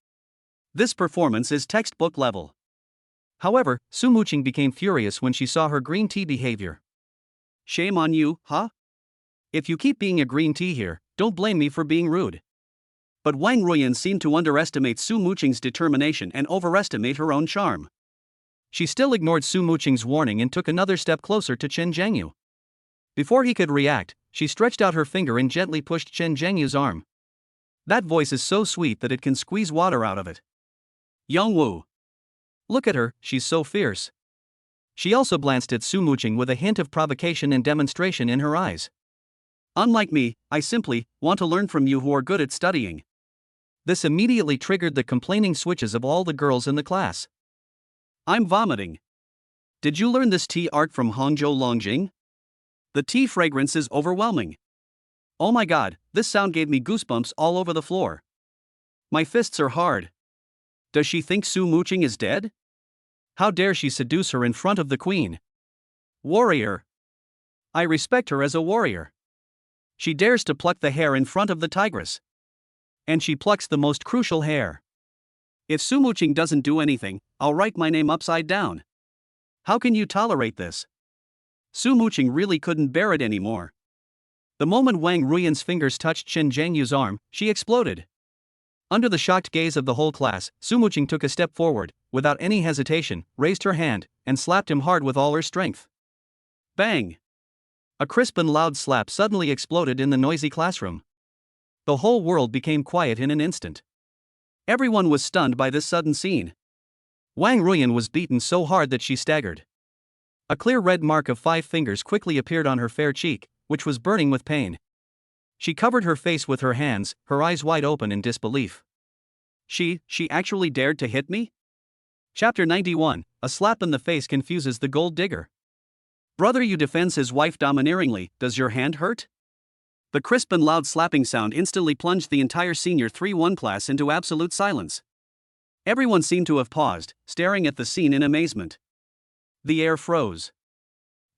This performance is textbook level. However, Su Muqing became furious when she saw her green tea behavior. Shame on you, huh? If you keep being a green tea here, don't blame me for being rude. But Wang Ruyan seemed to underestimate Su Muqing's determination and overestimate her own charm. She still ignored Su Muqing's warning and took another step closer to Chen Zhengyu. Before he could react, she stretched out her finger and gently pushed Chen Zhengyu's arm. That voice is so sweet that it can squeeze water out of it. Young Wu. Look at her, she's so fierce. She also glanced at Su Muqing with a hint of provocation and demonstration in her eyes. Unlike me, I simply want to learn from you who are good at studying. This immediately triggered the complaining switches of all the girls in the class. I'm vomiting. Did you learn this tea art from Hangzhou Longjing? The tea fragrance is overwhelming. Oh my god, this sound gave me goosebumps all over the floor. My fists are hard. Does she think Su Muqing is dead? How dare she seduce her in front of the queen? Warrior. I respect her as a warrior. She dares to pluck the hair in front of the tigress. And she plucks the most crucial hair. If Su Muqing doesn't do anything, I'll write my name upside down. How can you tolerate this? Su Muqing really couldn't bear it anymore. The moment Wang Ruiyan's fingers touched Chen Zhangyu's arm, she exploded. Under the shocked gaze of the whole class, Su Muqing took a step forward, without any hesitation, raised her hand, and slapped him hard with all her strength. Bang! A crisp and loud slap suddenly exploded in the noisy classroom. The whole world became quiet in an instant. Everyone was stunned by this sudden scene. Wang Ruiyan was beaten so hard that she staggered. A clear red mark of 5 fingers quickly appeared on her fair cheek, which was burning with pain. She covered her face with her hands, her eyes wide open in disbelief. She actually dared to hit me? Chapter 91, A slap in the face confuses the gold digger. Brother Yu defends his wife domineeringly, does your hand hurt? The crisp and loud slapping sound instantly plunged the entire senior 3-1 class into absolute silence. Everyone seemed to have paused, staring at the scene in amazement. The air froze.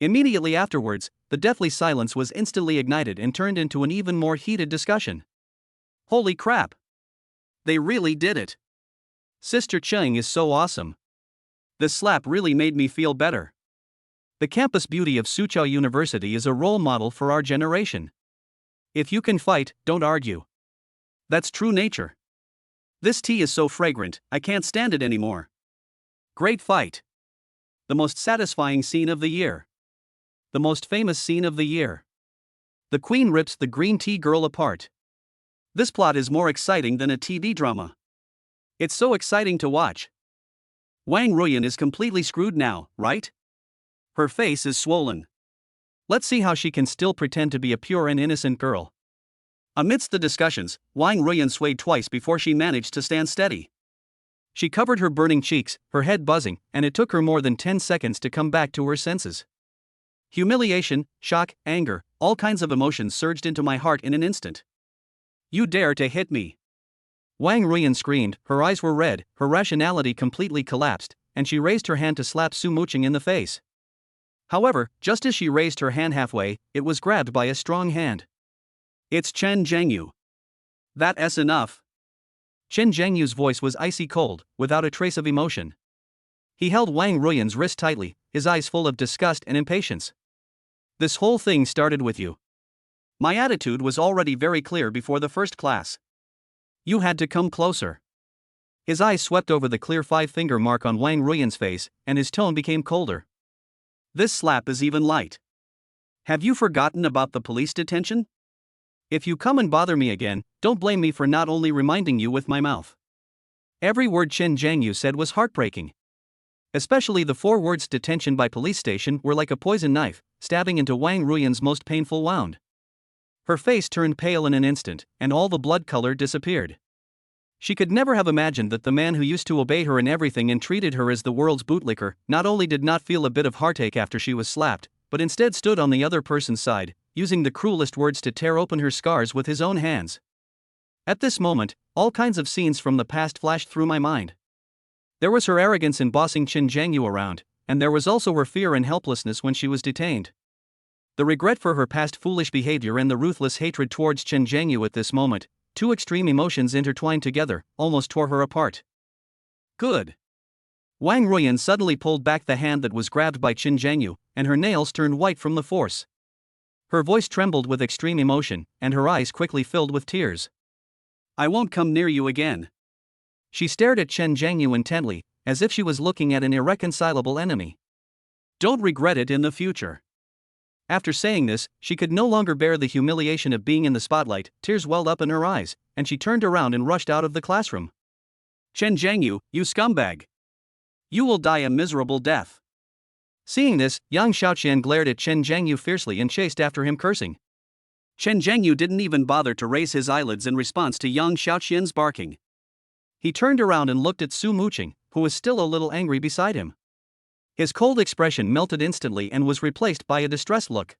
Immediately afterwards, the deathly silence was instantly ignited and turned into an even more heated discussion. Holy crap! They really did it! Sister Cheng is so awesome. This slap really made me feel better. The campus beauty of Soochow University is a role model for our generation. If you can fight, don't argue. That's true nature. This tea is so fragrant, I can't stand it anymore. Great fight. The most satisfying scene of the year. The most famous scene of the year. The queen rips the green tea girl apart. This plot is more exciting than a TV drama. It's so exciting to watch. Wang Ruiyan is completely screwed now, right? Her face is swollen. Let's see how she can still pretend to be a pure and innocent girl. Amidst the discussions, Wang Ruiyan swayed twice before she managed to stand steady. She covered her burning cheeks, her head buzzing, and it took her more than 10 seconds to come back to her senses. Humiliation, shock, anger, all kinds of emotions surged into my heart in an instant. You dare to hit me! Wang Ruiyan screamed, her eyes were red, her rationality completely collapsed, and she raised her hand to slap Su Muqing in the face. However, just as she raised her hand halfway, it was grabbed by a strong hand. It's Chen Zhangyu. That's enough. Chen Zhangyu's voice was icy cold, without a trace of emotion. He held Wang Ruiyan's wrist tightly, his eyes full of disgust and impatience. This whole thing started with you. My attitude was already very clear before the first class. You had to come closer. His eyes swept over the clear 5-finger mark on Wang Ruiyan's face, and his tone became colder. This slap is even light. Have you forgotten about the police detention? If you come and bother me again, don't blame me for not only reminding you with my mouth. Every word Chen Zhangyu said was heartbreaking. Especially the 4 words detention by police station were like a poison knife, stabbing into Wang Ruiyan's most painful wound. Her face turned pale in an instant, and all the blood color disappeared. She could never have imagined that the man who used to obey her in everything and treated her as the world's bootlicker, not only did not feel a bit of heartache after she was slapped, but instead stood on the other person's side, using the cruelest words to tear open her scars with his own hands. At this moment, all kinds of scenes from the past flashed through my mind. There was her arrogance in bossing Chen Zhangyu around, and there was also her fear and helplessness when she was detained. The regret for her past foolish behavior and the ruthless hatred towards Chen Zhangyu at this moment, 2 extreme emotions intertwined together, almost tore her apart. Good. Wang Ruiyan suddenly pulled back the hand that was grabbed by Chen Zhangyu, and her nails turned white from the force. Her voice trembled with extreme emotion, and her eyes quickly filled with tears. I won't come near you again. She stared at Chen Zhangyu intently, as if she was looking at an irreconcilable enemy. Don't regret it in the future. After saying this, she could no longer bear the humiliation of being in the spotlight, tears welled up in her eyes, and she turned around and rushed out of the classroom. Chen Zhangyu, you scumbag! You will die a miserable death. Seeing this, Yang Xiaoqian glared at Chen Zhangyu fiercely and chased after him cursing. Chen Zhangyu didn't even bother to raise his eyelids in response to Yang Xiaoqian's barking. He turned around and looked at Su Muqing, who was still a little angry beside him. His cold expression melted instantly and was replaced by a distressed look.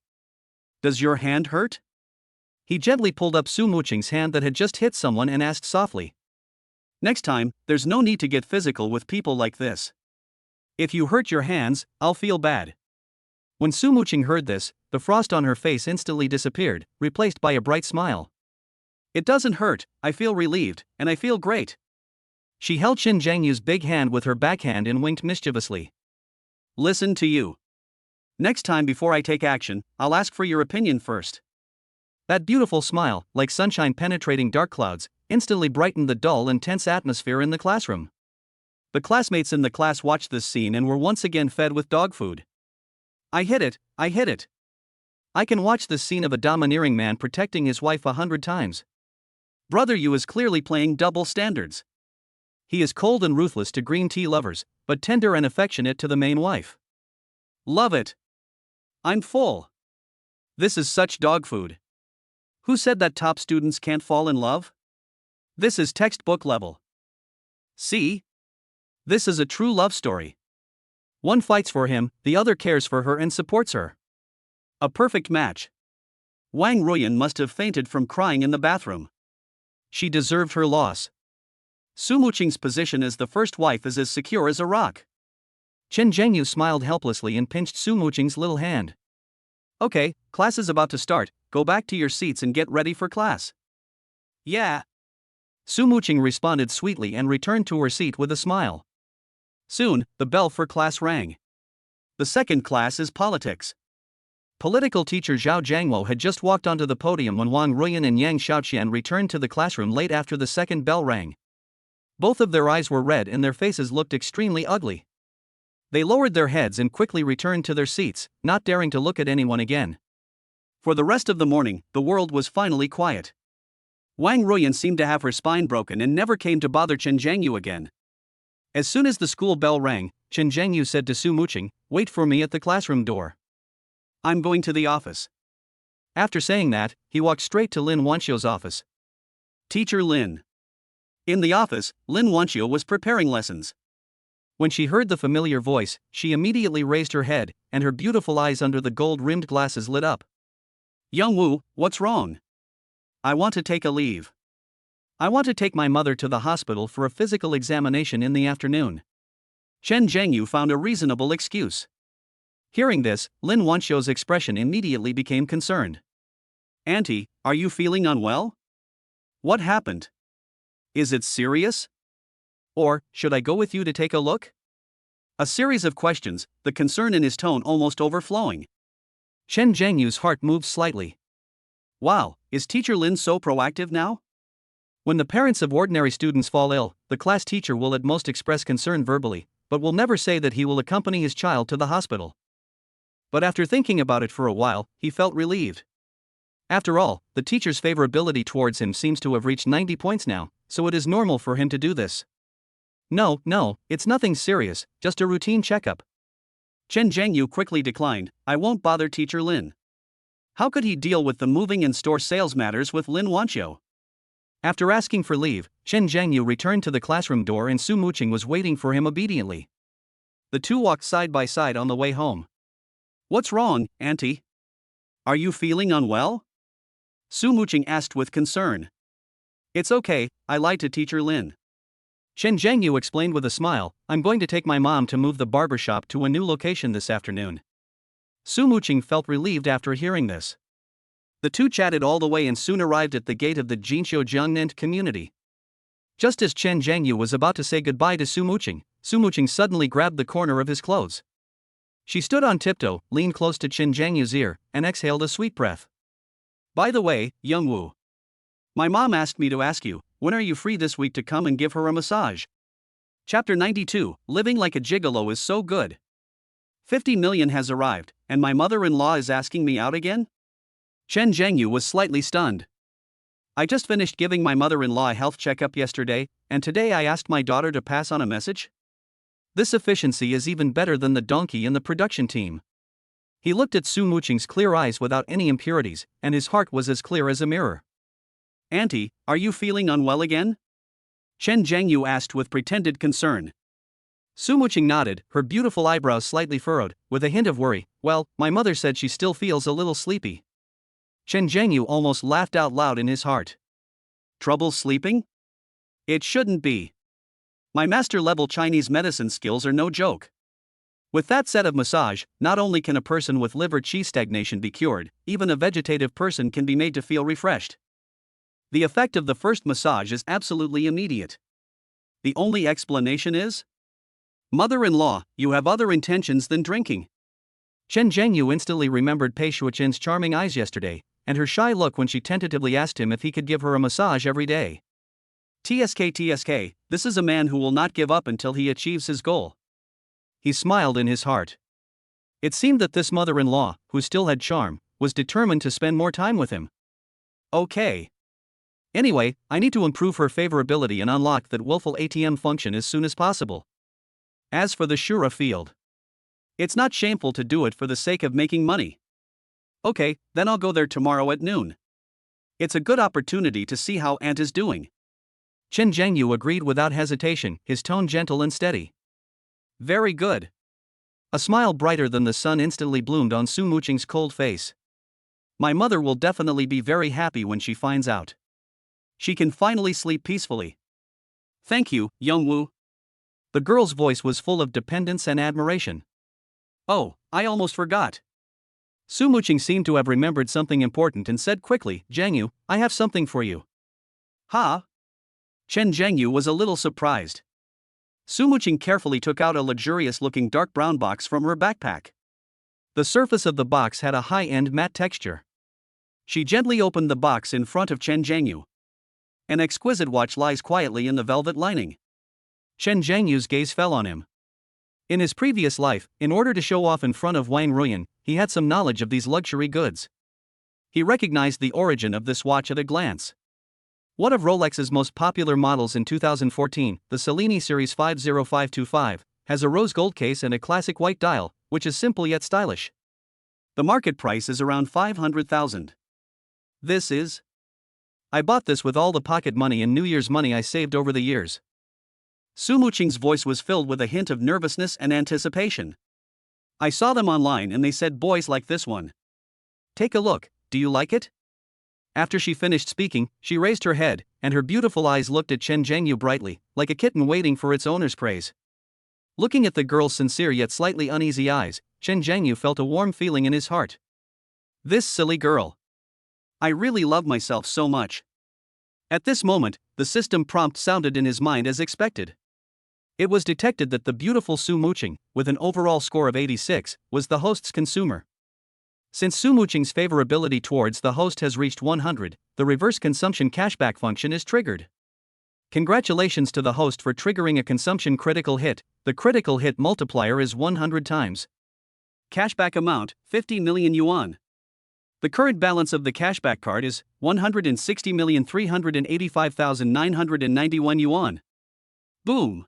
Does your hand hurt? He gently pulled up Su Muqing's hand that had just hit someone and asked softly. Next time, there's no need to get physical with people like this. If you hurt your hands, I'll feel bad. When Su Muqing heard this, the frost on her face instantly disappeared, replaced by a bright smile. It doesn't hurt, I feel relieved, and I feel great. She held Chen Zhangyu's big hand with her backhand and winked mischievously. Listen to you. Next time before I take action, I'll ask for your opinion first. That beautiful smile, like sunshine penetrating dark clouds, instantly brightened the dull and tense atmosphere in the classroom. The classmates in the class watched this scene and were once again fed with dog food. I hit it. I can watch this scene of a domineering man protecting his wife 100 times. Brother Yu is clearly playing double standards. He is cold and ruthless to green tea lovers, but tender and affectionate to the main wife. Love it. I'm full. This is such dog food. Who said that top students can't fall in love? This is textbook level. See? This is a true love story. One fights for him, the other cares for her and supports her. A perfect match. Wang Ruyan must have fainted from crying in the bathroom. She deserved her loss. Su Muqing's position as the first wife is as secure as a rock. Chen Zhengyu smiled helplessly and pinched Su Muqing's little hand. Okay, class is about to start, go back to your seats and get ready for class. Yeah. Su Muqing responded sweetly and returned to her seat with a smile. Soon, the bell for class rang. The second class is politics. Political teacher Zhao Jiangwo had just walked onto the podium when Wang Ruyan and Yang Xiaoqian returned to the classroom late after the second bell rang. Both of their eyes were red and their faces looked extremely ugly. They lowered their heads and quickly returned to their seats, not daring to look at anyone again. For the rest of the morning, the world was finally quiet. Wang Ruyan seemed to have her spine broken and never came to bother Chen Zhangyu again. As soon as the school bell rang, Chen Zhangyu said to Su Muqing, "Wait for me at the classroom door. I'm going to the office." After saying that, he walked straight to Lin Wanxiu's office. Teacher Lin. In the office, Lin Wanxiu was preparing lessons. When she heard the familiar voice, she immediately raised her head, and her beautiful eyes under the gold-rimmed glasses lit up. Young Wu, what's wrong? I want to take a leave. I want to take my mother to the hospital for a physical examination in the afternoon. Chen Zhangyu found a reasonable excuse. Hearing this, Lin Wanxiu's expression immediately became concerned. Auntie, are you feeling unwell? What happened? Is it serious? Or, should I go with you to take a look? A series of questions, the concern in his tone almost overflowing. Chen Zhangyu's heart moved slightly. Wow, is Teacher Lin so proactive now? When the parents of ordinary students fall ill, the class teacher will at most express concern verbally, but will never say that he will accompany his child to the hospital. But after thinking about it for a while, he felt relieved. After all, the teacher's favorability towards him seems to have reached 90 points now, so it is normal for him to do this. No, it's nothing serious, just a routine checkup. Chen Zhangyu quickly declined, I won't bother Teacher Lin. How could he deal with the moving and store sales matters with Lin Wanxiu? After asking for leave, Chen Zhangyu returned to the classroom door and Su Muqing was waiting for him obediently. The two walked side by side on the way home. What's wrong, Auntie? Are you feeling unwell? Su Muqing asked with concern. It's okay, I lied to Teacher Lin. Chen Zhangyu explained with a smile, I'm going to take my mom to move the barber shop to a new location this afternoon. Su Muqing felt relieved after hearing this. The two chatted all the way and soon arrived at the gate of the Jinqiu Jiangnan community. Just as Chen Zhangyu was about to say goodbye to Su Muqing suddenly grabbed the corner of his clothes. She stood on tiptoe, leaned close to Chen Zhangyu's ear, and exhaled a sweet breath. By the way, Young Wu. My mom asked me to ask you, when are you free this week to come and give her a massage? Chapter 92, Living Like a Gigolo is so good. 50 million has arrived, and my mother-in-law is asking me out again? Chen Zhangyu was slightly stunned. I just finished giving my mother-in-law a health checkup yesterday, and today I asked my daughter to pass on a message? This efficiency is even better than the donkey in the production team. He looked at Su Muqing's clear eyes without any impurities, and his heart was as clear as a mirror. Auntie, are you feeling unwell again? Chen Zhangyu asked with pretended concern. Su Muqing nodded, her beautiful eyebrows slightly furrowed, with a hint of worry. Well, my mother said she still feels a little sleepy. Chen Zhangyu almost laughed out loud in his heart. Trouble sleeping? It shouldn't be. My master-level Chinese medicine skills are no joke. With that set of massage, not only can a person with liver qi stagnation be cured, even a vegetative person can be made to feel refreshed. The effect of the first massage is absolutely immediate. The only explanation is? Mother-in-law, you have other intentions than drinking. Chen Zhengyu instantly remembered Pei Shuqin's charming eyes yesterday, and her shy look when she tentatively asked him if he could give her a massage every day. TSK, this is a man who will not give up until he achieves his goal. He smiled in his heart. It seemed that this mother-in-law, who still had charm, was determined to spend more time with him. Okay. Anyway, I need to improve her favorability and unlock that willful ATM function as soon as possible. As for the Shura field, it's not shameful to do it for the sake of making money. Okay, then I'll go there tomorrow at noon. It's a good opportunity to see how Aunt is doing. Chen Zhengyu agreed without hesitation, his tone gentle and steady. Very good. A smile brighter than the sun instantly bloomed on Su Muqing's cold face. My mother will definitely be very happy when she finds out. She can finally sleep peacefully. Thank you, Youngwoo. The girl's voice was full of dependence and admiration. Oh, I almost forgot. Su Muqing seemed to have remembered something important and said quickly, Zhengyu, I have something for you. Ha? Chen Zhengyu was a little surprised. Su Muqing carefully took out a luxurious-looking dark brown box from her backpack. The surface of the box had a high-end matte texture. She gently opened the box in front of Chen Zhengyu. An exquisite watch lies quietly in the velvet lining. Chen Zhengyu's gaze fell on him. In his previous life, in order to show off in front of Wang Ruyan, he had some knowledge of these luxury goods. He recognized the origin of this watch at a glance. One of Rolex's most popular models in 2014, the Cellini Series 50525, has a rose gold case and a classic white dial, which is simple yet stylish. The market price is around 500,000. This is? I bought this with all the pocket money and New Year's money I saved over the years. Su Muqing's voice was filled with a hint of nervousness and anticipation. I saw them online and they said boys like this one. Take a look, do you like it? After she finished speaking, she raised her head, and her beautiful eyes looked at Chen Zhengyu brightly, like a kitten waiting for its owner's praise. Looking at the girl's sincere yet slightly uneasy eyes, Chen Zhengyu felt a warm feeling in his heart. This silly girl. I really love myself so much. At this moment, the system prompt sounded in his mind as expected. It was detected that the beautiful Su Muqing, with an overall score of 86, was the host's consumer. Since Su Muqing's favorability towards the host has reached 100, the reverse consumption cashback function is triggered. Congratulations to the host for triggering a consumption critical hit. The critical hit multiplier is 100 times. Cashback amount, 50 million yuan. The current balance of the cashback card is 160,385,991 yuan. Boom!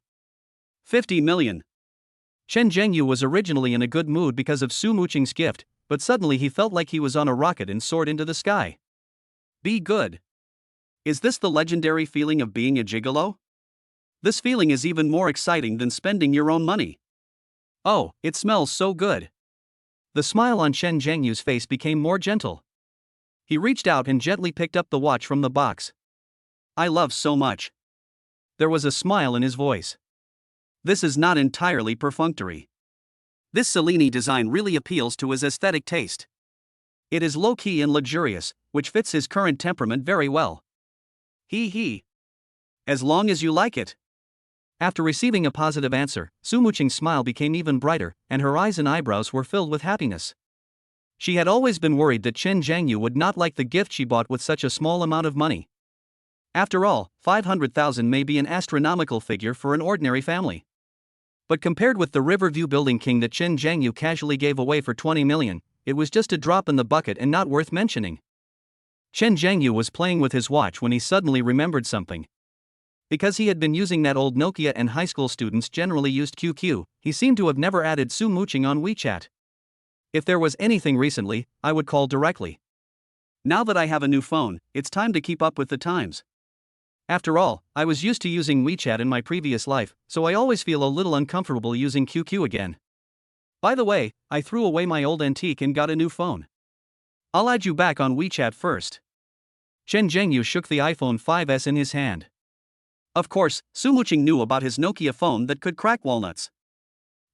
50 million. Chen Zhengyu was originally in a good mood because of Su Muqing's gift, but suddenly he felt like he was on a rocket and soared into the sky. Be good. Is this the legendary feeling of being a gigolo? This feeling is even more exciting than spending your own money. Oh, it smells so good. The smile on Chen Zhengyu's face became more gentle. He reached out and gently picked up the watch from the box. I love so much. There was a smile in his voice. This is not entirely perfunctory. This Cellini design really appeals to his aesthetic taste. It is low-key and luxurious, which fits his current temperament very well. He. As long as you like it. After receiving a positive answer, Su Muqing's smile became even brighter, and her eyes and eyebrows were filled with happiness. She had always been worried that Chen Zhengyu would not like the gift she bought with such a small amount of money. After all, 500,000 may be an astronomical figure for an ordinary family. But compared with the Riverview Building King that Chen Zhengyu casually gave away for 20 million, it was just a drop in the bucket and not worth mentioning. Chen Zhengyu was playing with his watch when he suddenly remembered something. Because he had been using that old Nokia and high school students generally used QQ, he seemed to have never added Su Muqing on WeChat. If there was anything recently, I would call directly. Now that I have a new phone, it's time to keep up with the times. After all, I was used to using WeChat in my previous life, so I always feel a little uncomfortable using QQ again. By the way, I threw away my old antique and got a new phone. I'll add you back on WeChat first. Chen Zhengyu shook the iPhone 5S in his hand. Of course, Su Muqing knew about his Nokia phone that could crack walnuts.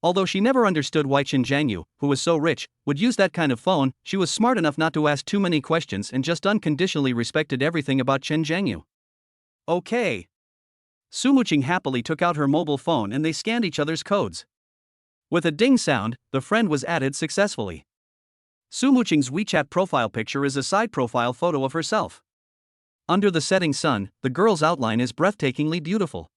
Although she never understood why Chen Zhengyu, who was so rich, would use that kind of phone, she was smart enough not to ask too many questions and just unconditionally respected everything about Chen Zhengyu. Okay. Su Muqing happily took out her mobile phone and they scanned each other's codes. With a ding sound, the friend was added successfully. Su Muqing's WeChat profile picture is a side profile photo of herself. Under the setting sun, the girl's outline is breathtakingly beautiful.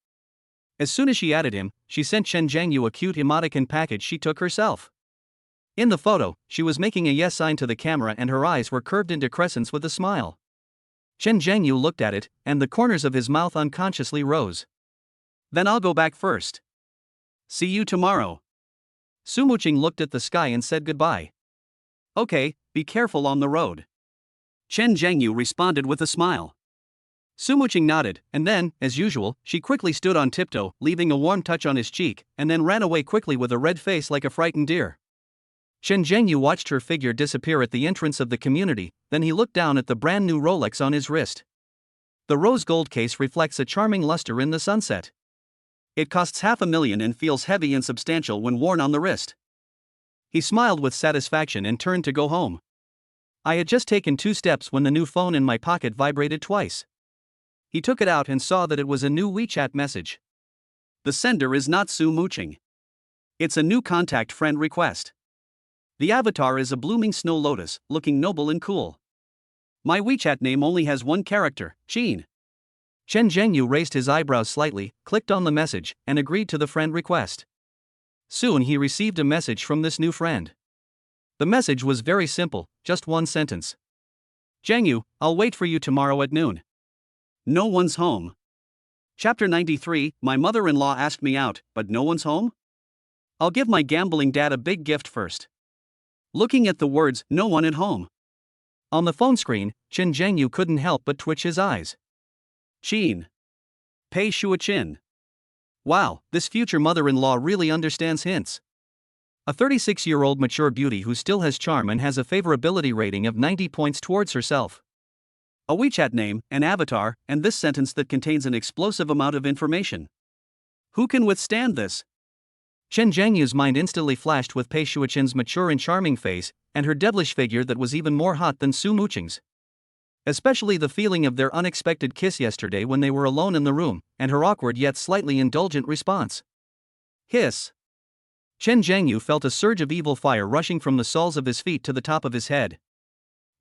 As soon as she added him, she sent Chen Jiangyu a cute emoticon package she took herself. In the photo, she was making a yes sign to the camera and her eyes were curved into crescents with a smile. Chen Jiangyu looked at it, and the corners of his mouth unconsciously rose. Then I'll go back first. See you tomorrow. Su Muqing looked at the sky and said goodbye. Okay, be careful on the road. Chen Jiangyu responded with a smile. Su Muqing nodded, and then, as usual, she quickly stood on tiptoe, leaving a warm touch on his cheek, and then ran away quickly with a red face like a frightened deer. Chen Jiangyu watched her figure disappear at the entrance of the community, then he looked down at the brand new Rolex on his wrist. The rose gold case reflects a charming luster in the sunset. It costs $500,000 and feels heavy and substantial when worn on the wrist. He smiled with satisfaction and turned to go home. I had just taken 2 steps when the new phone in my pocket vibrated twice. He took it out and saw that it was a new WeChat message. The sender is not Su Muqing. It's a new contact friend request. The avatar is a blooming snow lotus, looking noble and cool. My WeChat name only has one character, Qin. Chen Jiangyu raised his eyebrows slightly, clicked on the message, and agreed to the friend request. Soon he received a message from this new friend. The message was very simple, just one sentence. Jiangyu, I'll wait for you tomorrow at noon. No one's home. Chapter 93, my mother-in-law asked me out, but no one's home? I'll give my gambling dad a big gift first. Looking at the words, no one at home. On the phone screen, Chen Jiangyu couldn't help but twitch his eyes. Qin. Pei Shuaqin. Wow, this future mother-in-law really understands hints. A 36-year-old mature beauty who still has charm and has a favorability rating of 90 points towards herself. A WeChat name, an avatar, and this sentence that contains an explosive amount of information. Who can withstand this? Chen Jiangyu's mind instantly flashed with Pei Shuaqin's mature and charming face, and her devilish figure that was even more hot than Su Muqing's. Especially the feeling of their unexpected kiss yesterday when they were alone in the room, and her awkward yet slightly indulgent response. Hiss. Chen Jiangyu felt a surge of evil fire rushing from the soles of his feet to the top of his head.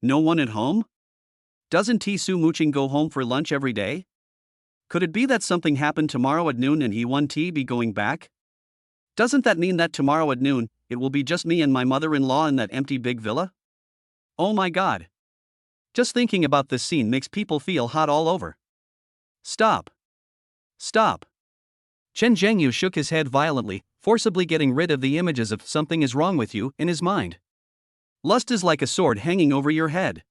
No one at home? Doesn't Su Muqing go home for lunch every day? Could it be that something happened tomorrow at noon and he won't be going back? Doesn't that mean that tomorrow at noon, it will be just me and my mother-in-law in that empty big villa? Oh my god. Just thinking about this scene makes people feel hot all over. Stop. Stop. Chen Jiangyu shook his head violently, forcibly getting rid of the images of something is wrong with you in his mind. Lust is like a sword hanging over your head.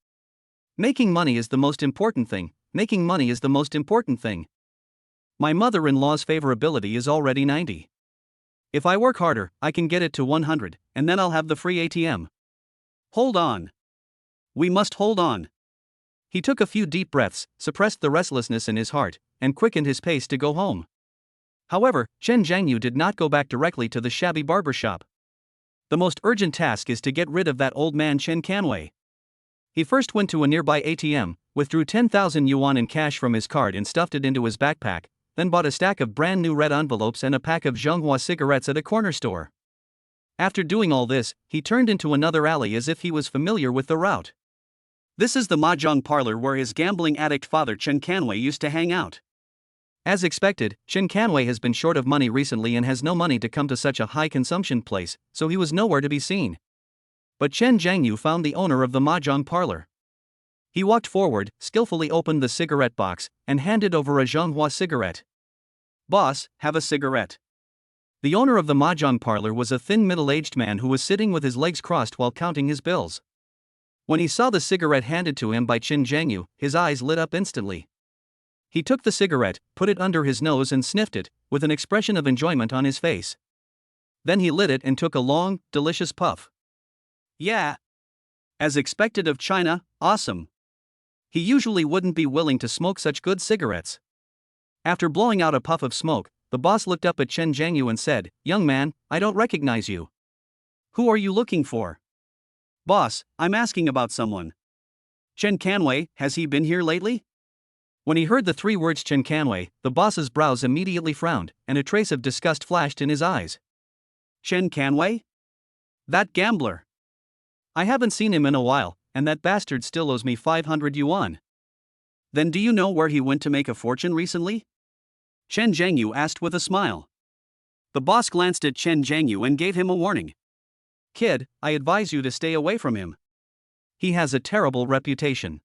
Making money is the most important thing. Making money is the most important thing. My mother-in-law's favorability is already 90. If I work harder, I can get it to 100, and then I'll have the free ATM. Hold on. We must hold on. He took a few deep breaths, suppressed the restlessness in his heart, and quickened his pace to go home. However, Chen Jiangyu did not go back directly to the shabby barber shop. The most urgent task is to get rid of that old man Chen Canwei. He first went to a nearby ATM, withdrew 10,000 yuan in cash from his card and stuffed it into his backpack, then bought a stack of brand new red envelopes and a pack of Zhonghua cigarettes at a corner store. After doing all this, he turned into another alley as if he was familiar with the route. This is the mahjong parlor where his gambling addict father Chen Canwei used to hang out. As expected, Chen Canwei has been short of money recently and has no money to come to such a high consumption place, so he was nowhere to be seen. But Chen Jiangyu found the owner of the mahjong parlor. He walked forward, skillfully opened the cigarette box, and handed over a Zhonghua cigarette. Boss, have a cigarette. The owner of the mahjong parlor was a thin middle-aged man who was sitting with his legs crossed while counting his bills. When he saw the cigarette handed to him by Chen Jiangyu, his eyes lit up instantly. He took the cigarette, put it under his nose and sniffed it, with an expression of enjoyment on his face. Then he lit it and took a long, delicious puff. Yeah. As expected of China, awesome. He usually wouldn't be willing to smoke such good cigarettes. After blowing out a puff of smoke, the boss looked up at Chen Jiangyu and said, "Young man, I don't recognize you. Who are you looking for?" "Boss, I'm asking about someone." "Chen Canwei, has he been here lately?" When he heard the three words Chen Canwei, the boss's brows immediately frowned, and a trace of disgust flashed in his eyes. Chen Canwei? That gambler. I haven't seen him in a while, and that bastard still owes me 500 yuan. Then do you know where he went to make a fortune recently? Chen Zhengyu asked with a smile. The boss glanced at Chen Zhengyu and gave him a warning. Kid, I advise you to stay away from him. He has a terrible reputation.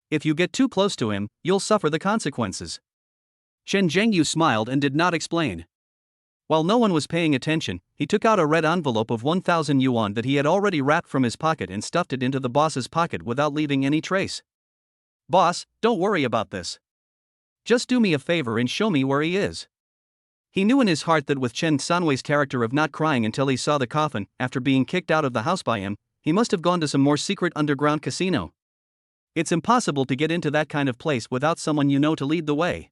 If you get too close to him, you'll suffer the consequences. Chen Zhengyu smiled and did not explain. While no one was paying attention, he took out a red envelope of 1,000 yuan that he had already wrapped from his pocket and stuffed it into the boss's pocket without leaving any trace. Boss, don't worry about this. Just do me a favor and show me where he is. He knew in his heart that with Chen Sanwei's character of not crying until he saw the coffin, after being kicked out of the house by him, he must have gone to some more secret underground casino. It's impossible to get into that kind of place without someone you know to lead the way.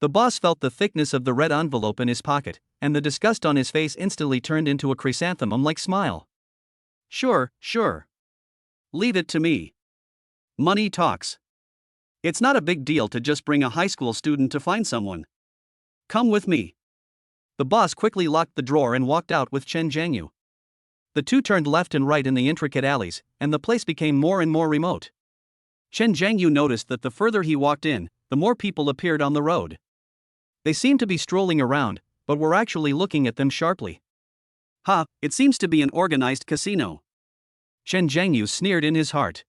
The boss felt the thickness of the red envelope in his pocket, and the disgust on his face instantly turned into a chrysanthemum-like smile. Sure. Leave it to me. Money talks. It's not a big deal to just bring a high school student to find someone. Come with me. The boss quickly locked the drawer and walked out with Chen Zhengyu. The two turned left and right in the intricate alleys, and the place became more and more remote. Chen Zhengyu noticed that the further he walked in, the more people appeared on the road. They seemed to be strolling around, but were actually looking at them sharply. Ha, it seems to be an organized casino. Chen Zhengyu sneered in his heart.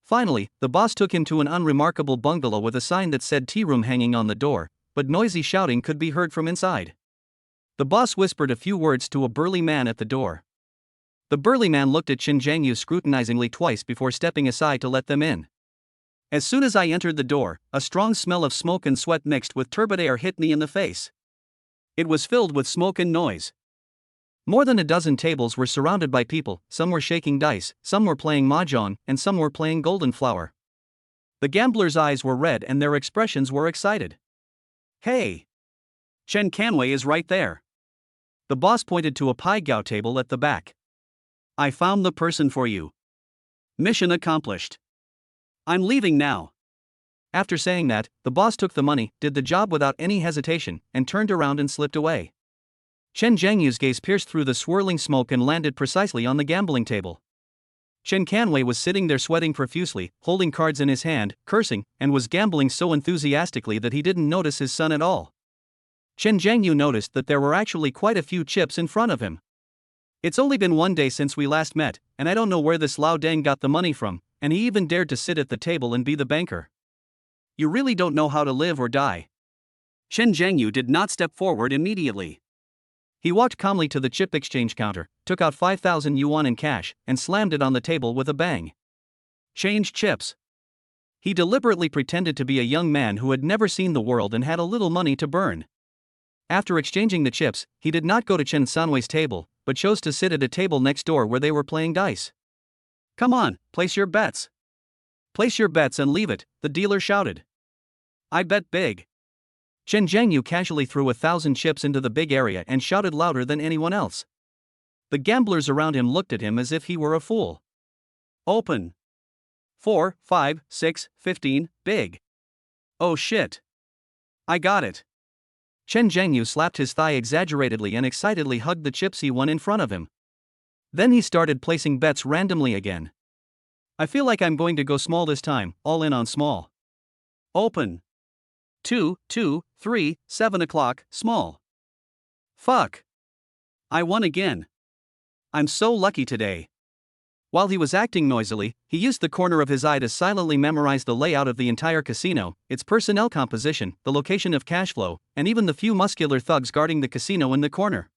Finally, the boss took him to an unremarkable bungalow with a sign that said tea room hanging on the door, but noisy shouting could be heard from inside. The boss whispered a few words to a burly man at the door. The burly man looked at Chen Zhengyu scrutinizingly twice before stepping aside to let them in. As soon as I entered the door, a strong smell of smoke and sweat mixed with turbid air hit me in the face. It was filled with smoke and noise. More than a dozen tables were surrounded by people, some were shaking dice, some were playing mahjong, and some were playing golden flower. The gamblers' eyes were red and their expressions were excited. Hey! Chen Canwei is right there. The boss pointed to a pai gow table at the back. I found the person for you. Mission accomplished. I'm leaving now. After saying that, the boss took the money, did the job without any hesitation, and turned around and slipped away. Chen Zhengyu's gaze pierced through the swirling smoke and landed precisely on the gambling table. Chen Canwei was sitting there sweating profusely, holding cards in his hand, cursing, and was gambling so enthusiastically that he didn't notice his son at all. Chen Zhengyu noticed that there were actually quite a few chips in front of him. It's only been one day since we last met, and I don't know where this Lao Deng got the money from, and he even dared to sit at the table and be the banker. You really don't know how to live or die. Chen Zhengyu did not step forward immediately. He walked calmly to the chip exchange counter, took out 5,000 yuan in cash, and slammed it on the table with a bang. Change chips. He deliberately pretended to be a young man who had never seen the world and had a little money to burn. After exchanging the chips, he did not go to Chen Sanwei's table, but chose to sit at a table next door where they were playing dice. Come on, place your bets. Place your bets and leave it, the dealer shouted. I bet big. Chen Zhengyu casually threw 1,000 chips into the big area and shouted louder than anyone else. The gamblers around him looked at him as if he were a fool. Open. 4, 5, 6, 15, big. Oh shit. I got it. Chen Zhengyu slapped his thigh exaggeratedly and excitedly hugged the chips he won in front of him. Then he started placing bets randomly again. I feel like I'm going to go small this time, all in on small. Open. 2, 2, 3, 7 o'clock, small. Fuck. I won again. I'm so lucky today. While he was acting noisily, he used the corner of his eye to silently memorize the layout of the entire casino, its personnel composition, the location of cash flow, and even the few muscular thugs guarding the casino in the corner.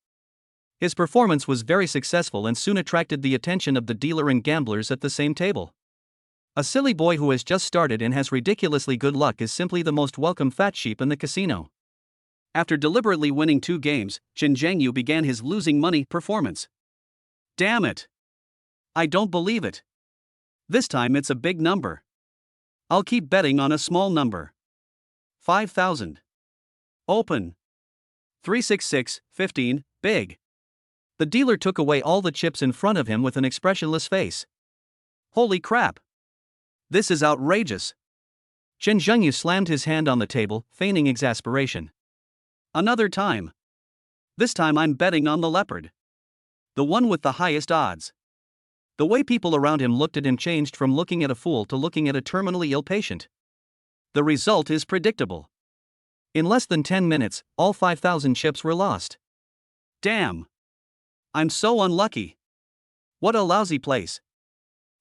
His performance was very successful and soon attracted the attention of the dealer and gamblers at the same table. A silly boy who has just started and has ridiculously good luck is simply the most welcome fat sheep in the casino. After deliberately winning 2 games, Chen Zhengyu began his losing money performance. Damn it! I don't believe it. This time it's a big number. I'll keep betting on a small number. 5,000. Open. 366, 15, big. The dealer took away all the chips in front of him with an expressionless face. Holy crap! This is outrageous. Chen Zhengyu slammed his hand on the table, feigning exasperation. Another time. This time I'm betting on the leopard. The one with the highest odds. The way people around him looked at him changed from looking at a fool to looking at a terminally ill patient. The result is predictable. In less than 10 minutes, all 5,000 chips were lost. Damn. I'm so unlucky. What a lousy place.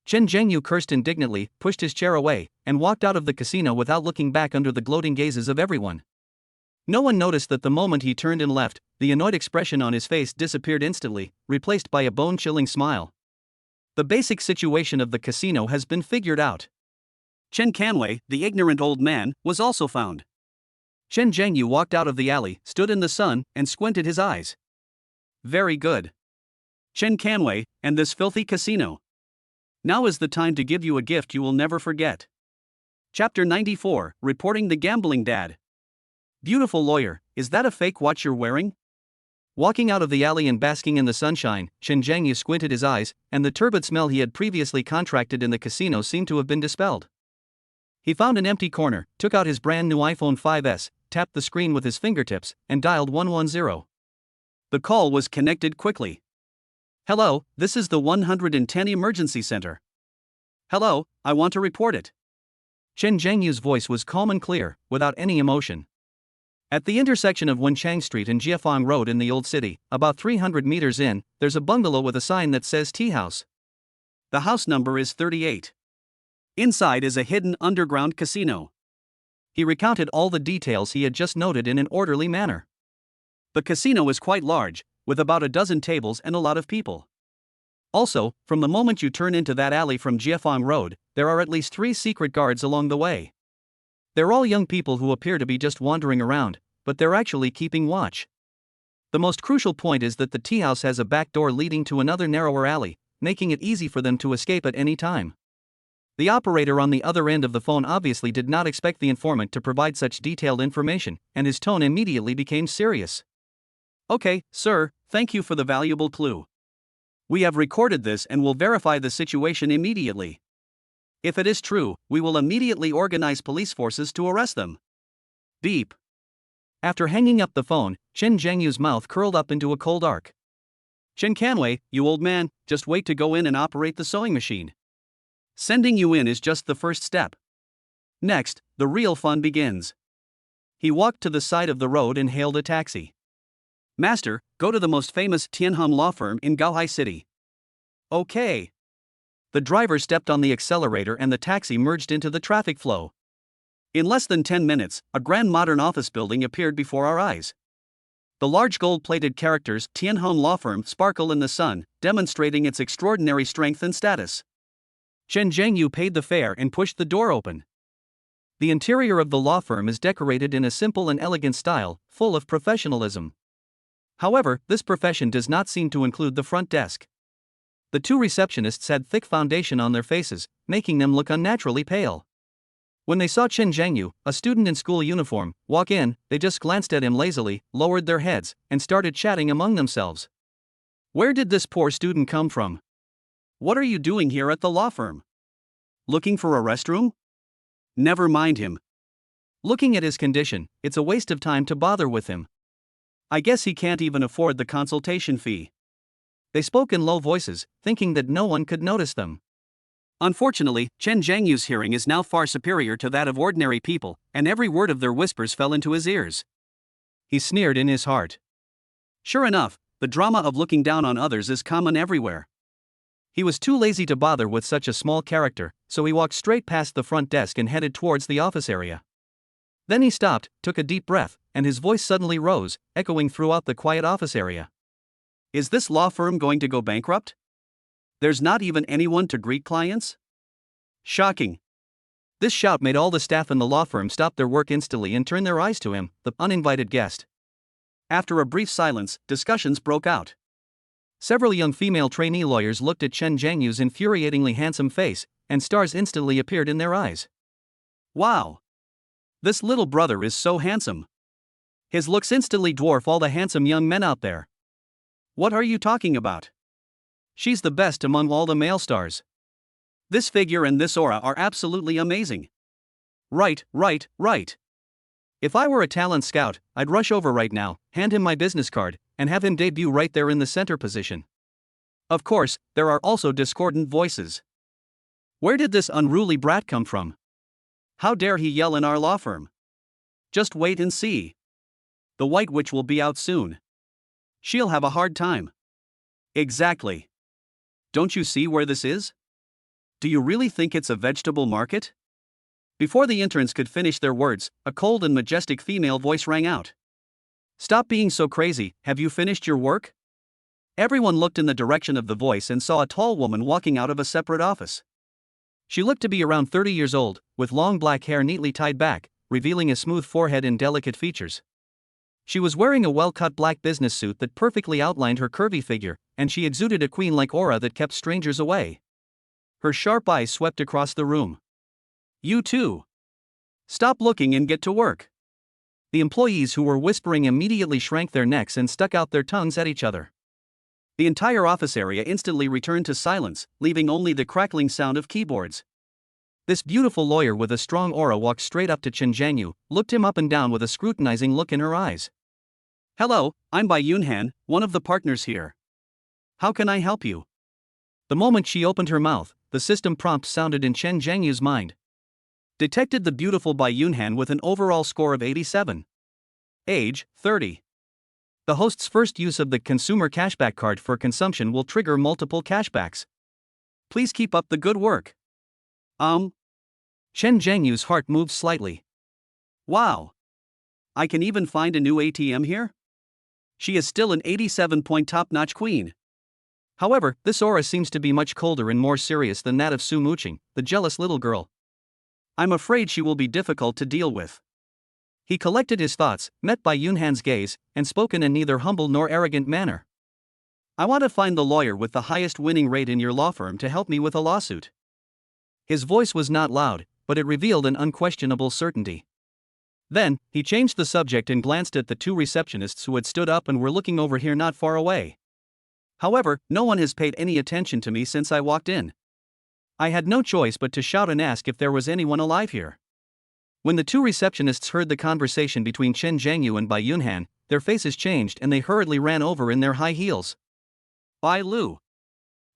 Chen Zhengyu cursed indignantly, pushed his chair away, and walked out of the casino without looking back under the gloating gazes of everyone. No one noticed that the moment he turned and left, the annoyed expression on his face disappeared instantly, replaced by a bone-chilling smile. The basic situation of the casino has been figured out. Chen Canwei, the ignorant old man, was also found. Chen Zhengyu walked out of the alley, stood in the sun, and squinted his eyes. Very good. Chen Canwei, and this filthy casino. Now is the time to give you a gift you will never forget. Chapter 94, Reporting the Gambling Dad. Beautiful lawyer, is that a fake watch you're wearing? Walking out of the alley and basking in the sunshine, Chen Zhengyu squinted his eyes, and the turbid smell he had previously contracted in the casino seemed to have been dispelled. He found an empty corner, took out his brand new iPhone 5S, tapped the screen with his fingertips, and dialed 110. The call was connected quickly. Hello, this is the 110 Emergency Center. Hello, I want to report it. Chen Zhengyu's voice was calm and clear, without any emotion. At the intersection of Wenchang Street and Jiefang Road in the Old City, about 300 meters in, there's a bungalow with a sign that says Tea House. The house number is 38. Inside is a hidden underground casino. He recounted all the details he had just noted in an orderly manner. The casino is quite large, with about a dozen tables and a lot of people. Also, from the moment you turn into that alley from Jiefang Road, there are at least 3 secret guards along the way. They're all young people who appear to be just wandering around, but they're actually keeping watch. The most crucial point is that the tea house has a back door leading to another narrower alley, making it easy for them to escape at any time. The operator on the other end of the phone obviously did not expect the informant to provide such detailed information, and his tone immediately became serious. Okay, sir, thank you for the valuable clue. We have recorded this and will verify the situation immediately. If it is true, we will immediately organize police forces to arrest them. Beep. After hanging up the phone, Chen Zhengyu's mouth curled up into a cold arc. Chen Canwei, you old man, just wait to go in and operate the sewing machine. Sending you in is just the first step. Next, the real fun begins. He walked to the side of the road and hailed a taxi. Master, go to the most famous Tianhong law firm in Gaohai City. Okay. The driver stepped on the accelerator and the taxi merged into the traffic flow. In less than 10 minutes, a grand modern office building appeared before our eyes. The large gold-plated characters Tianhong Law Firm sparkle in the sun, demonstrating its extraordinary strength and status. Chen Zhengyu paid the fare and pushed the door open. The interior of the law firm is decorated in a simple and elegant style, full of professionalism. However, this profession does not seem to include the front desk. The 2 receptionists had thick foundation on their faces, making them look unnaturally pale. When they saw Chen Zhengyu, a student in school uniform, walk in, they just glanced at him lazily, lowered their heads, and started chatting among themselves. Where did this poor student come from? What are you doing here at the law firm? Looking for a restroom? Never mind him. Looking at his condition, it's a waste of time to bother with him. I guess he can't even afford the consultation fee. They spoke in low voices, thinking that no one could notice them. Unfortunately, Chen Zhengyu's hearing is now far superior to that of ordinary people, and every word of their whispers fell into his ears. He sneered in his heart. Sure enough, the drama of looking down on others is common everywhere. He was too lazy to bother with such a small character, so he walked straight past the front desk and headed towards the office area. Then he stopped, took a deep breath, and his voice suddenly rose, echoing throughout the quiet office area. Is this law firm going to go bankrupt? There's not even anyone to greet clients? Shocking. This shout made all the staff in the law firm stop their work instantly and turn their eyes to him, the uninvited guest. After a brief silence, discussions broke out. Several young female trainee lawyers looked at Chen Zhengyu's infuriatingly handsome face, and stars instantly appeared in their eyes. Wow! This little brother is so handsome. His looks instantly dwarf all the handsome young men out there. What are you talking about? She's the best among all the male stars. This figure and this aura are absolutely amazing. Right. If I were a talent scout, I'd rush over right now, hand him my business card, and have him debut right there in the center position. Of course, there are also discordant voices. Where did this unruly brat come from? How dare he yell in our law firm? Just wait and see. The White Witch will be out soon. She'll have a hard time. Exactly. Don't you see where this is? Do you really think it's a vegetable market? Before the interns could finish their words, a cold and majestic female voice rang out. Stop being so crazy, have you finished your work? Everyone looked in the direction of the voice and saw a tall woman walking out of a separate office. She looked to be around 30 years old, with long black hair neatly tied back, revealing a smooth forehead and delicate features. She was wearing a well-cut black business suit that perfectly outlined her curvy figure, and she exuded a queen-like aura that kept strangers away. Her sharp eyes swept across the room. You too. Stop looking and get to work. The employees who were whispering immediately shrank their necks and stuck out their tongues at each other. The entire office area instantly returned to silence, leaving only the crackling sound of keyboards. This beautiful lawyer with a strong aura walked straight up to Chen Jiangyu, looked him up and down with a scrutinizing look in her eyes. Hello, I'm Bai Yunhan, one of the partners here. How can I help you? The moment she opened her mouth, the system prompt sounded in Chen Jiangyu's mind. Detected the beautiful Bai Yunhan with an overall score of 87. Age, 30. The host's first use of the consumer cashback card for consumption will trigger multiple cashbacks. Please keep up the good work. Chen Jiangyu's heart moved slightly. Wow. I can even find a new ATM here? She is still an 87-point top-notch queen. However, this aura seems to be much colder and more serious than that of Su Muqing, the jealous little girl. I'm afraid she will be difficult to deal with. He collected his thoughts, met Bai Yunhan's gaze, and spoke in a neither humble nor arrogant manner. I want to find the lawyer with the highest winning rate in your law firm to help me with a lawsuit. His voice was not loud, but it revealed an unquestionable certainty. Then, he changed the subject and glanced at the two receptionists who had stood up and were looking over here not far away. However, no one has paid any attention to me since I walked in. I had no choice but to shout and ask if there was anyone alive here. When the two receptionists heard the conversation between Chen Jiangyu and Bai Yunhan, their faces changed and they hurriedly ran over in their high heels. Bai Lu.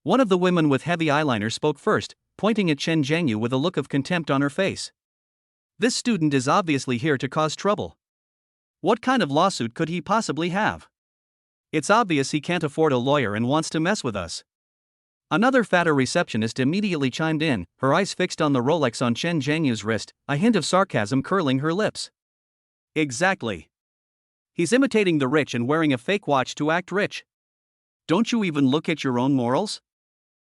One of the women with heavy eyeliner spoke first, pointing at Chen Jiangyu with a look of contempt on her face. This student is obviously here to cause trouble. What kind of lawsuit could he possibly have? It's obvious he can't afford a lawyer and wants to mess with us. Another fatter receptionist immediately chimed in, her eyes fixed on the Rolex on Chen Jiangyu's wrist, a hint of sarcasm curling her lips. Exactly. He's imitating the rich and wearing a fake watch to act rich. Don't you even look at your own morals?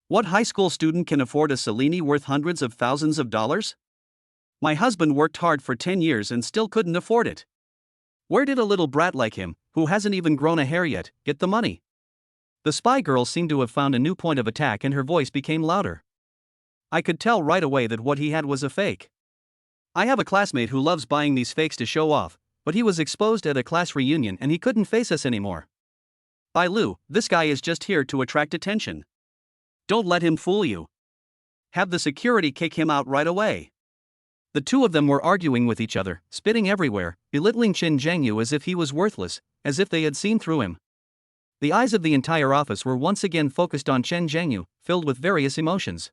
What high school student can afford a Cellini worth hundreds of thousands of dollars? My husband worked hard for 10 years and still couldn't afford it. Where did a little brat like him, who hasn't even grown a hair yet, get the money? The spy girl seemed to have found a new point of attack and her voice became louder. I could tell right away that what he had was a fake. I have a classmate who loves buying these fakes to show off, but he was exposed at a class reunion and he couldn't face us anymore. Bai Lu, this guy is just here to attract attention. Don't let him fool you. Have the security kick him out right away. The two of them were arguing with each other, spitting everywhere, belittling Chen Jiangyu as if he was worthless, as if they had seen through him. The eyes of the entire office were once again focused on Chen Jiangyu, filled with various emotions.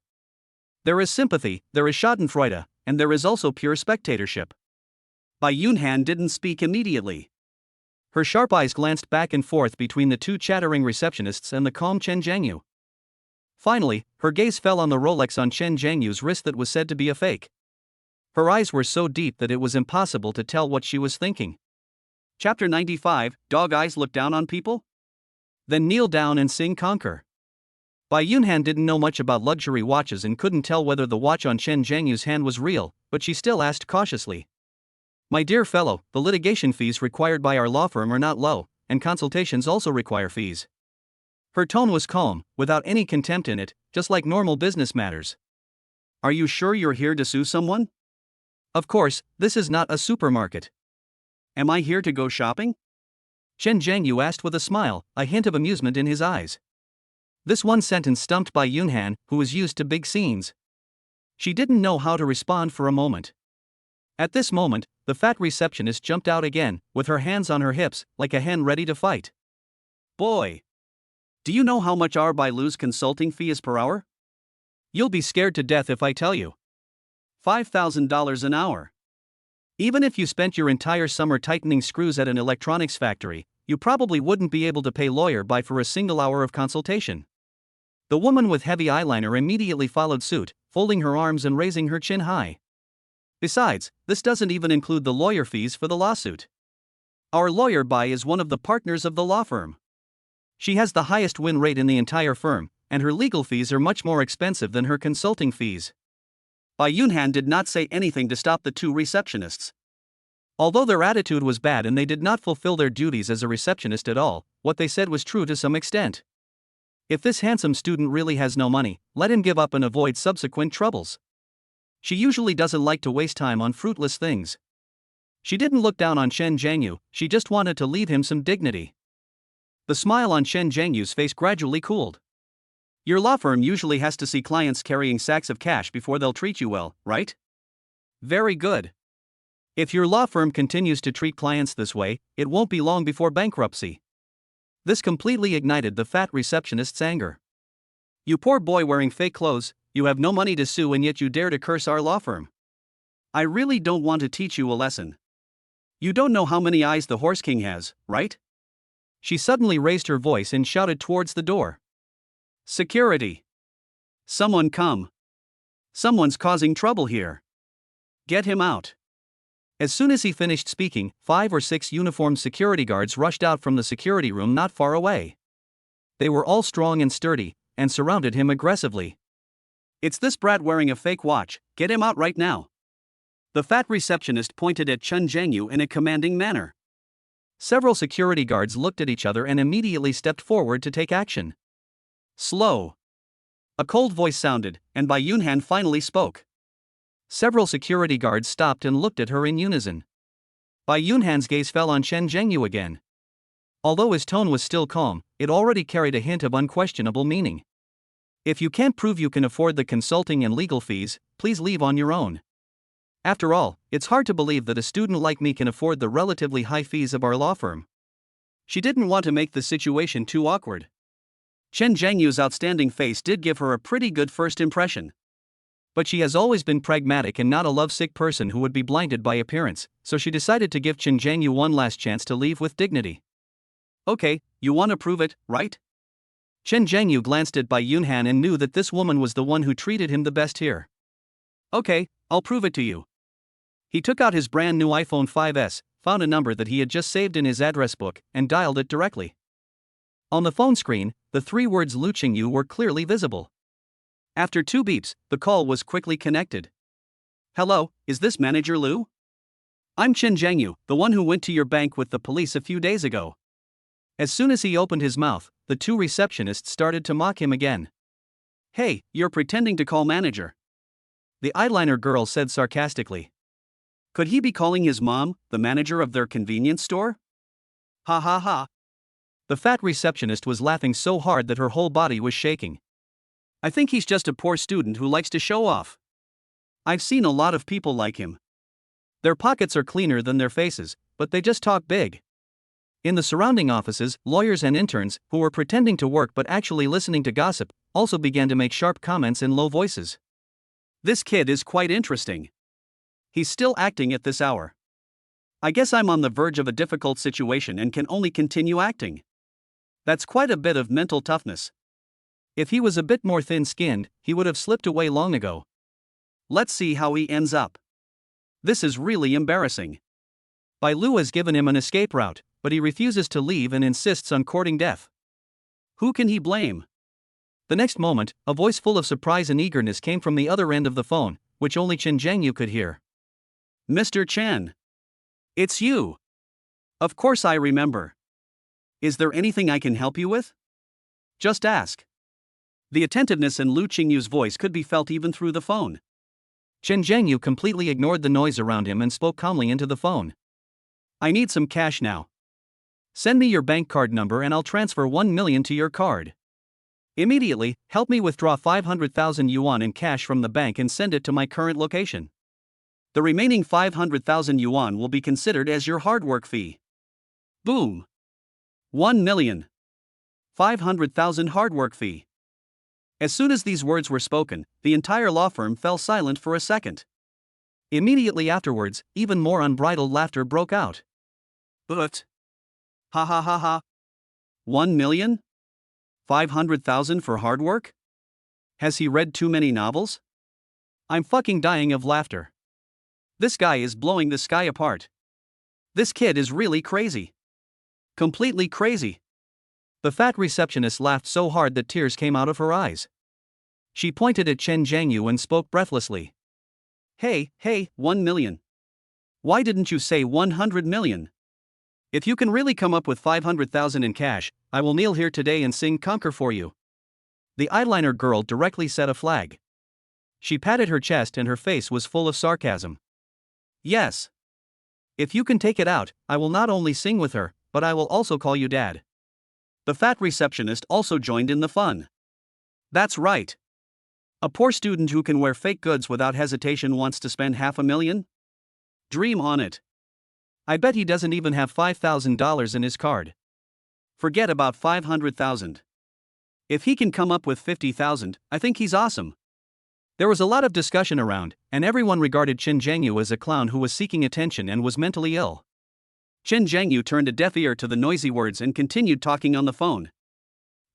There is sympathy, there is schadenfreude, and there is also pure spectatorship. Bai Yunhan didn't speak immediately. Her sharp eyes glanced back and forth between the two chattering receptionists and the calm Chen Jiangyu. Finally, her gaze fell on the Rolex on Chen Jiangyu's wrist that was said to be a fake. Her eyes were so deep that it was impossible to tell what she was thinking. Chapter 95, Dog Eyes Look Down on People? Then kneel down and sing Conquer. Bai Yunhan didn't know much about luxury watches and couldn't tell whether the watch on Chen Jiangyu's hand was real, but she still asked cautiously. My dear fellow, the litigation fees required by our law firm are not low, and consultations also require fees. Her tone was calm, without any contempt in it, just like normal business matters. Are you sure you're here to sue someone? Of course, this is not a supermarket. Am I here to go shopping? Chen Jiangyu asked with a smile, a hint of amusement in his eyes. This one sentence stumped Bai Yunhan, who was used to big scenes. She didn't know how to respond for a moment. At this moment, the fat receptionist jumped out again, with her hands on her hips, like a hen ready to fight. Boy! Do you know how much our Bailu's consulting fee is per hour? You'll be scared to death if I tell you. $5,000 an hour. Even if you spent your entire summer tightening screws at an electronics factory, you probably wouldn't be able to pay lawyer Bai for a single hour of consultation. The woman with heavy eyeliner immediately followed suit, folding her arms and raising her chin high. Besides, this doesn't even include the lawyer fees for the lawsuit. Our lawyer Bai is one of the partners of the law firm. She has the highest win rate in the entire firm, and her legal fees are much more expensive than her consulting fees. Bai Yunhan did not say anything to stop the two receptionists. Although their attitude was bad and they did not fulfill their duties as a receptionist at all, what they said was true to some extent. If this handsome student really has no money, let him give up and avoid subsequent troubles. She usually doesn't like to waste time on fruitless things. She didn't look down on Chen Jiangyu, she just wanted to leave him some dignity. The smile on Chen Jiangyu's face gradually cooled. Your law firm usually has to see clients carrying sacks of cash before they'll treat you well, right? Very good. If your law firm continues to treat clients this way, it won't be long before bankruptcy. This completely ignited the fat receptionist's anger. You poor boy wearing fake clothes, you have no money to sue and yet you dare to curse our law firm. I really don't want to teach you a lesson. You don't know how many eyes the Horse King has, right? She suddenly raised her voice and shouted towards the door. Security! Someone come! Someone's causing trouble here. Get him out. As soon as he finished speaking, 5 or 6 uniformed security guards rushed out from the security room not far away. They were all strong and sturdy, and surrounded him aggressively. It's this brat wearing a fake watch, get him out right now. The fat receptionist pointed at Chen Jiangyu in a commanding manner. Several security guards looked at each other and immediately stepped forward to take action. Slow. A cold voice sounded, and Bai Yunhan finally spoke. Several security guards stopped and looked at her in unison. Bai Yunhan's gaze fell on Chen Jiangyu again. Although his tone was still calm, it already carried a hint of unquestionable meaning. If you can't prove you can afford the consulting and legal fees, please leave on your own. After all, it's hard to believe that a student like me can afford the relatively high fees of our law firm. She didn't want to make the situation too awkward. Chen Jiangyu's outstanding face did give her a pretty good first impression. But she has always been pragmatic and not a lovesick person who would be blinded by appearance, so she decided to give Chen Jiangyu one last chance to leave with dignity. Okay, you want to prove it, right? Chen Jiangyu glanced at Bai Yunhan and knew that this woman was the one who treated him the best here. Okay, I'll prove it to you. He took out his brand new iPhone 5S, found a number that he had just saved in his address book, and dialed it directly. On the phone screen, the 3 words Lu Qingyu were clearly visible. After 2 beeps, the call was quickly connected. Hello, is this Manager Lu? I'm Chen Jiangyu, the one who went to your bank with the police a few days ago. As soon as he opened his mouth, the 2 receptionists started to mock him again. Hey, you're pretending to call manager. The eyeliner girl said sarcastically. Could he be calling his mom, the manager of their convenience store? Ha ha ha. The fat receptionist was laughing so hard that her whole body was shaking. I think he's just a poor student who likes to show off. I've seen a lot of people like him. Their pockets are cleaner than their faces, but they just talk big. In the surrounding offices, lawyers and interns, who were pretending to work but actually listening to gossip, also began to make sharp comments in low voices. This kid is quite interesting. He's still acting at this hour. I guess I'm on the verge of a difficult situation and can only continue acting. That's quite a bit of mental toughness. If he was a bit more thin-skinned, he would have slipped away long ago. Let's see how he ends up. This is really embarrassing. Bai Lu has given him an escape route, but he refuses to leave and insists on courting death. Who can he blame? The next moment, a voice full of surprise and eagerness came from the other end of the phone, which only Chen Jiangyu could hear. Mr. Chen. It's you. Of course I remember. Is there anything I can help you with? Just ask. The attentiveness in Lu Qingyu's voice could be felt even through the phone. Chen Jiangyu completely ignored the noise around him and spoke calmly into the phone. I need some cash now. Send me your bank card number and I'll transfer 1 million to your card. Immediately, help me withdraw 500,000 yuan in cash from the bank and send it to my current location. The remaining 500,000 yuan will be considered as your hard work fee. Boom. 1,500,000 hard work fee. As soon as these words were spoken, the entire law firm fell silent for a second. Immediately afterwards, even more unbridled laughter broke out. But. Ha ha ha ha. 1,500,000 for hard work? Has he read too many novels? I'm fucking dying of laughter. This guy is blowing the sky apart. This kid is really crazy. Completely crazy. The fat receptionist laughed so hard that tears came out of her eyes. She pointed at Chen Jiangyu and spoke breathlessly. Hey, 1 million. Why didn't you say 100 million? If you can really come up with 500,000 in cash, I will kneel here today and sing Conquer for you. The eyeliner girl directly set a flag. She patted her chest and her face was full of sarcasm. Yes. If you can take it out, I will not only sing with her, but I will also call you dad. The fat receptionist also joined in the fun. That's right. A poor student who can wear fake goods without hesitation wants to spend $500,000? Dream on it. I bet he doesn't even have $5,000 in his card. Forget about 500,000. If he can come up with 50,000, I think he's awesome. There was a lot of discussion around, and everyone regarded Chen Jiangyu as a clown who was seeking attention and was mentally ill. Chen Jiangyu turned a deaf ear to the noisy words and continued talking on the phone.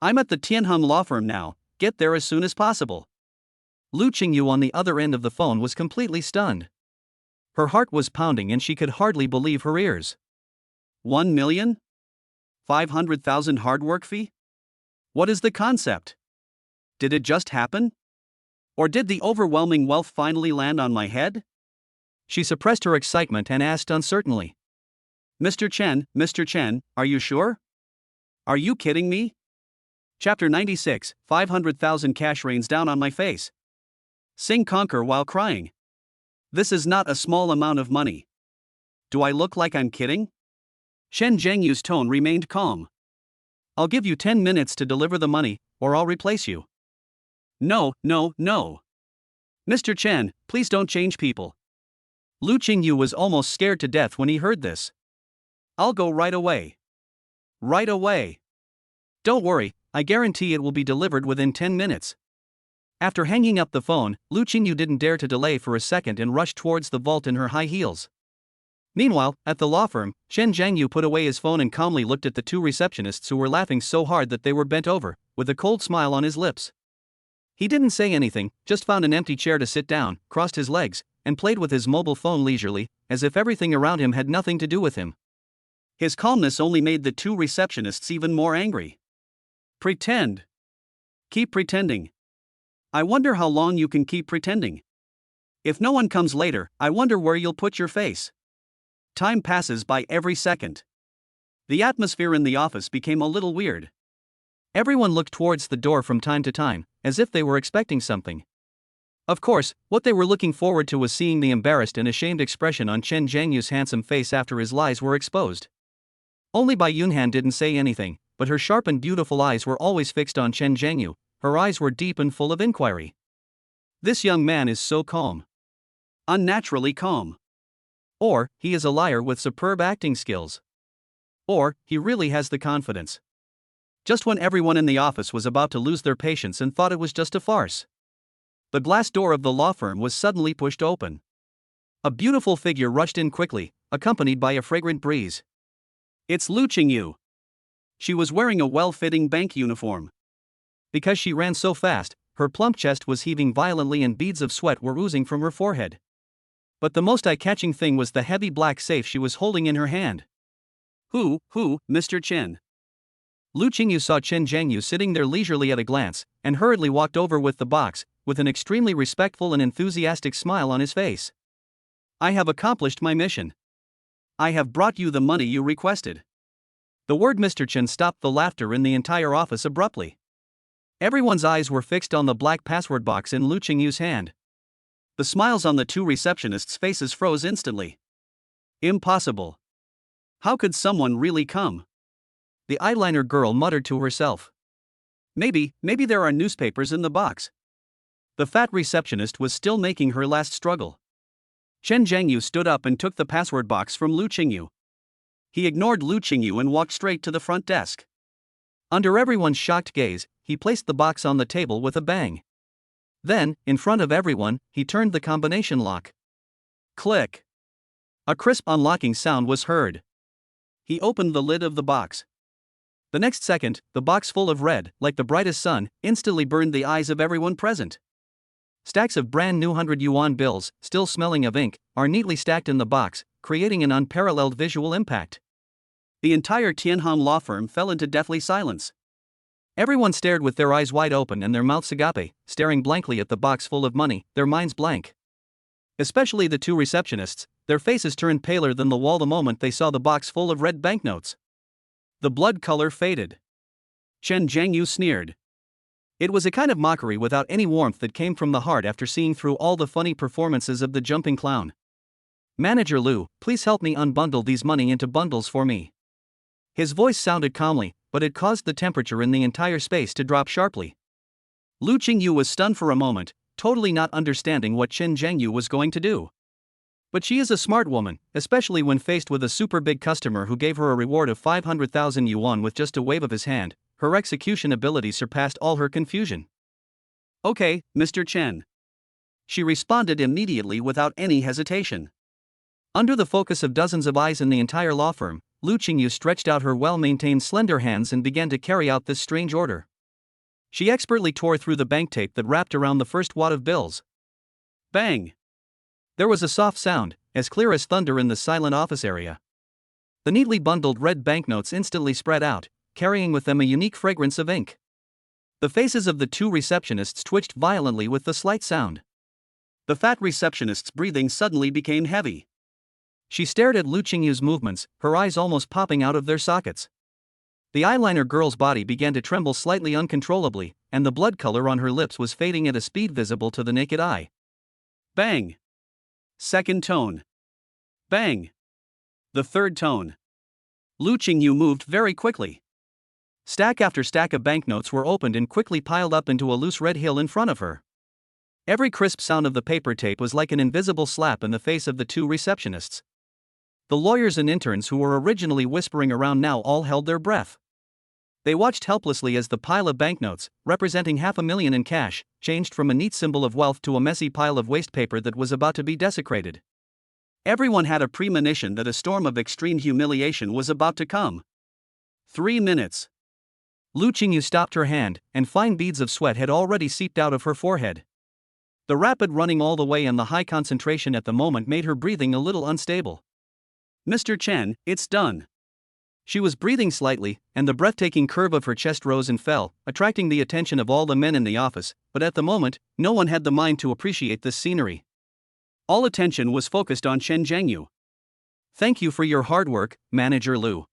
I'm at the Tianheng law firm now, get there as soon as possible. Lu Qingyu on the other end of the phone was completely stunned. Her heart was pounding and she could hardly believe her ears. 1,500,000 hard work fee? What is the concept? Did it just happen? Or did the overwhelming wealth finally land on my head? She suppressed her excitement and asked uncertainly. Mr. Chen, are you sure? Are you kidding me? Chapter 96, 500,000 cash rains down on my face. Sing Conquer while crying. This is not a small amount of money. Do I look like I'm kidding? Chen Jiangyu's tone remained calm. I'll give you 10 minutes to deliver the money, or I'll replace you. No. Mr. Chen, please don't change people. Lu Qingyu was almost scared to death when he heard this. I'll go right away. Right away. Don't worry, I guarantee it will be delivered within 10 minutes. After hanging up the phone, Lu Qingyu didn't dare to delay for a second and rushed towards the vault in her high heels. Meanwhile, at the law firm, Chen Jiangyu put away his phone and calmly looked at the two receptionists who were laughing so hard that they were bent over, with a cold smile on his lips. He didn't say anything, just found an empty chair to sit down, crossed his legs, and played with his mobile phone leisurely, as if everything around him had nothing to do with him. His calmness only made the two receptionists even more angry. Pretend. Keep pretending. I wonder how long you can keep pretending. If no one comes later, I wonder where you'll put your face. Time passes by every second. The atmosphere in the office became a little weird. Everyone looked towards the door from time to time, as if they were expecting something. Of course, what they were looking forward to was seeing the embarrassed and ashamed expression on Chen Jiangyu's handsome face after his lies were exposed. Only Bai Yunhan didn't say anything, but her sharp and beautiful eyes were always fixed on Chen Jiangyu. Her eyes were deep and full of inquiry. This young man is so calm. Unnaturally calm. Or, he is a liar with superb acting skills. Or, he really has the confidence. Just when everyone in the office was about to lose their patience and thought it was just a farce, the glass door of the law firm was suddenly pushed open. A beautiful figure rushed in quickly, accompanied by a fragrant breeze. It's Lu Qingyu. She was wearing a well-fitting bank uniform. Because she ran so fast, her plump chest was heaving violently and beads of sweat were oozing from her forehead. But the most eye-catching thing was the heavy black safe she was holding in her hand. Who, Mr. Chen? Lu Qingyu saw Chen Jiangyu sitting there leisurely at a glance, and hurriedly walked over with the box, with an extremely respectful and enthusiastic smile on his face. I have accomplished my mission. I have brought you the money you requested. The word Mr. Chen stopped the laughter in the entire office abruptly. Everyone's eyes were fixed on the black password box in Lu Qingyu's hand. The smiles on the two receptionists' faces froze instantly. Impossible. How could someone really come? The eyeliner girl muttered to herself. Maybe there are newspapers in the box. The fat receptionist was still making her last struggle. Chen Zhengyu stood up and took the password box from Lu Qingyu. He ignored Lu Qingyu and walked straight to the front desk. Under everyone's shocked gaze, he placed the box on the table with a bang. Then, in front of everyone, he turned the combination lock. Click. A crisp unlocking sound was heard. He opened the lid of the box. The next second, the box full of red, like the brightest sun, instantly burned the eyes of everyone present. Stacks of brand new 100 yuan bills, still smelling of ink, are neatly stacked in the box, creating an unparalleled visual impact. The entire Tianhong law firm fell into deathly silence. Everyone stared with their eyes wide open and their mouths agape, staring blankly at the box full of money, their minds blank. Especially the two receptionists, their faces turned paler than the wall the moment they saw the box full of red banknotes. The blood color faded. Chen Zhengyu sneered. It was a kind of mockery without any warmth that came from the heart after seeing through all the funny performances of the jumping clown. Manager Lu, please help me unbundle these money into bundles for me. His voice sounded calmly, but it caused the temperature in the entire space to drop sharply. Lu Qingyu was stunned for a moment, totally not understanding what Chen Zhengyu was going to do. But she is a smart woman, especially when faced with a super big customer who gave her a reward of 500,000 yuan with just a wave of his hand. Her execution ability surpassed all her confusion. Okay, Mr. Chen. She responded immediately without any hesitation. Under the focus of dozens of eyes in the entire law firm, Lu Qingyu stretched out her well-maintained slender hands and began to carry out this strange order. She expertly tore through the bank tape that wrapped around the first wad of bills. Bang! There was a soft sound, as clear as thunder in the silent office area. The neatly bundled red banknotes instantly spread out, carrying with them a unique fragrance of ink. The faces of the two receptionists twitched violently with the slight sound. The fat receptionist's breathing suddenly became heavy. She stared at Lu Qingyu's movements, her eyes almost popping out of their sockets. The eyeliner girl's body began to tremble slightly uncontrollably, and the blood color on her lips was fading at a speed visible to the naked eye. Bang! Second tone. Bang! The third tone. Lu Qingyu moved very quickly. Stack after stack of banknotes were opened and quickly piled up into a loose red hill in front of her. Every crisp sound of the paper tape was like an invisible slap in the face of the two receptionists. The lawyers and interns who were originally whispering around now all held their breath. They watched helplessly as the pile of banknotes, representing 500,000 in cash, changed from a neat symbol of wealth to a messy pile of waste paper that was about to be desecrated. Everyone had a premonition that a storm of extreme humiliation was about to come. 3 minutes. Lu Qingyu stopped her hand, and fine beads of sweat had already seeped out of her forehead. The rapid running all the way and the high concentration at the moment made her breathing a little unstable. Mr. Chen, it's done. She was breathing slightly, and the breathtaking curve of her chest rose and fell, attracting the attention of all the men in the office, but at the moment, no one had the mind to appreciate this scenery. All attention was focused on Chen Zhengyu. Thank you for your hard work, Manager Lu.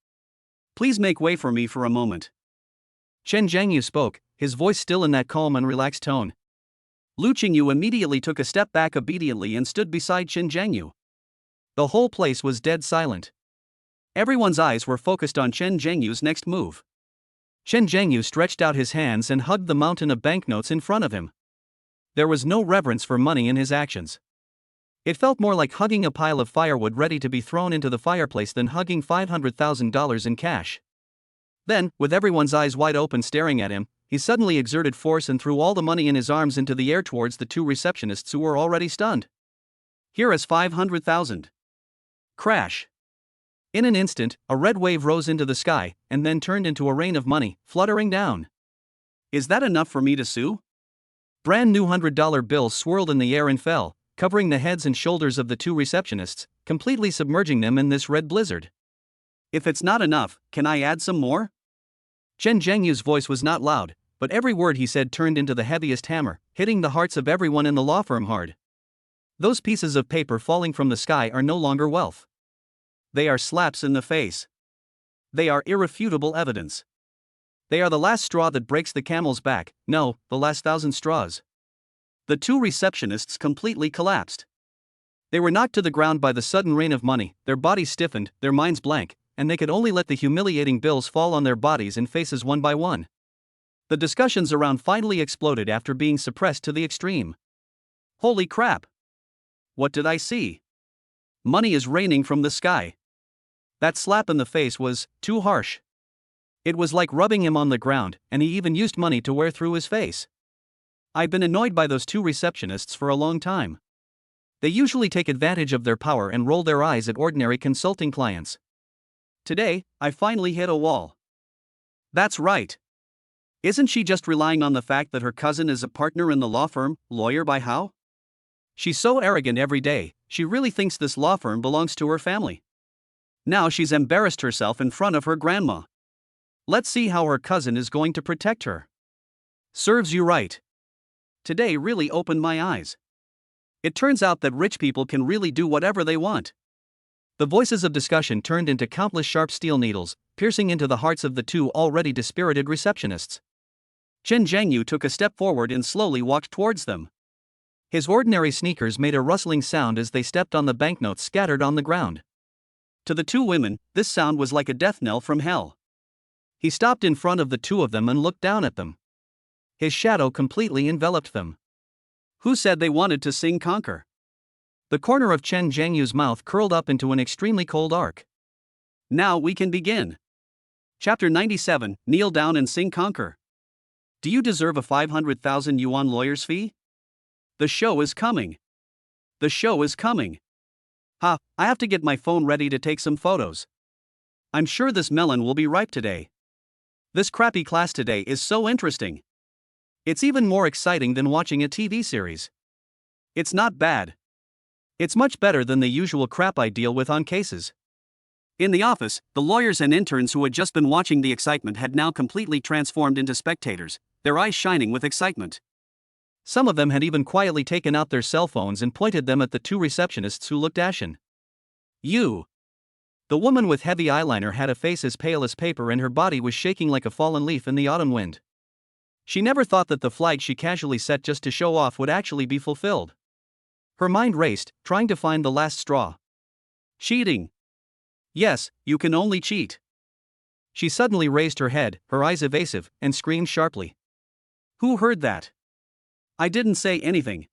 Please make way for me for a moment. Chen Zhengyu spoke, his voice still in that calm and relaxed tone. Lu Qingyu immediately took a step back obediently and stood beside Chen Zhengyu. The whole place was dead silent. Everyone's eyes were focused on Chen Zhengyu's next move. Chen Zhengyu stretched out his hands and hugged the mountain of banknotes in front of him. There was no reverence for money in his actions. It felt more like hugging a pile of firewood ready to be thrown into the fireplace than hugging $500,000 in cash. Then, with everyone's eyes wide open staring at him, he suddenly exerted force and threw all the money in his arms into the air towards the two receptionists who were already stunned. Here is 500,000. Crash. In an instant, a red wave rose into the sky, and then turned into a rain of money, fluttering down. Is that enough for me to sue? Brand new $100 bills swirled in the air and fell, covering the heads and shoulders of the two receptionists, completely submerging them in this red blizzard. If it's not enough, can I add some more? Chen Zhengyu's voice was not loud, but every word he said turned into the heaviest hammer, hitting the hearts of everyone in the law firm hard. Those pieces of paper falling from the sky are no longer wealth. They are slaps in the face. They are irrefutable evidence. They are the last straw that breaks the camel's back, no, the last 1,000 straws. The two receptionists completely collapsed. They were knocked to the ground by the sudden rain of money, their bodies stiffened, their minds blank, and they could only let the humiliating bills fall on their bodies and faces one by one. The discussions around finally exploded after being suppressed to the extreme. Holy crap! What did I see? Money is raining from the sky. That slap in the face was too harsh. It was like rubbing him on the ground, and he even used money to wear through his face. I've been annoyed by those two receptionists for a long time. They usually take advantage of their power and roll their eyes at ordinary consulting clients. Today, I finally hit a wall. That's right. Isn't she just relying on the fact that her cousin is a partner in the law firm, Lawyer by How? She's so arrogant every day, she really thinks this law firm belongs to her family. Now she's embarrassed herself in front of her grandma. Let's see how her cousin is going to protect her. Serves you right. Today really opened my eyes. It turns out that rich people can really do whatever they want. The voices of discussion turned into countless sharp steel needles, piercing into the hearts of the two already dispirited receptionists. Chen Zhangyu took a step forward and slowly walked towards them. His ordinary sneakers made a rustling sound as they stepped on the banknotes scattered on the ground. To the two women, this sound was like a death knell from hell. He stopped in front of the two of them and looked down at them. His shadow completely enveloped them. Who said they wanted to sing conquer? The corner of Chen Zhangyu's mouth curled up into an extremely cold arc. Now we can begin. Chapter 97, Kneel Down and Sing Conquer. Do you deserve a 500,000 yuan lawyer's fee? The show is coming. The show is coming. I have to get my phone ready to take some photos. I'm sure this melon will be ripe today. This crappy class today is so interesting. It's even more exciting than watching a TV series. It's not bad. It's much better than the usual crap I deal with on cases. In the office, the lawyers and interns who had just been watching the excitement had now completely transformed into spectators, their eyes shining with excitement. Some of them had even quietly taken out their cell phones and pointed them at the two receptionists who looked ashen. You. The woman with heavy eyeliner had a face as pale as paper and her body was shaking like a fallen leaf in the autumn wind. She never thought that the flag she casually set just to show off would actually be fulfilled. Her mind raced, trying to find the last straw. Cheating. Yes, you can only cheat. She suddenly raised her head, her eyes evasive, and screamed sharply. Who heard that? I didn't say anything.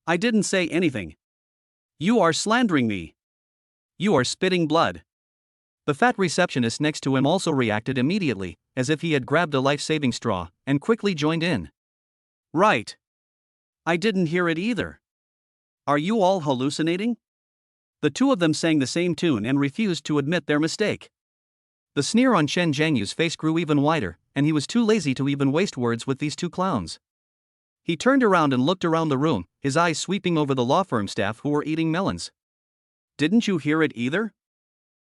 I didn't say anything. You are slandering me. You are spitting blood. The fat receptionist next to him also reacted immediately, as if he had grabbed a life-saving straw, and quickly joined in. Right. I didn't hear it either. Are you all hallucinating? The two of them sang the same tune and refused to admit their mistake. The sneer on Chen Zhangyu's face grew even wider, and he was too lazy to even waste words with these two clowns. He turned around and looked around the room, his eyes sweeping over the law firm staff who were eating melons. Didn't you hear it either?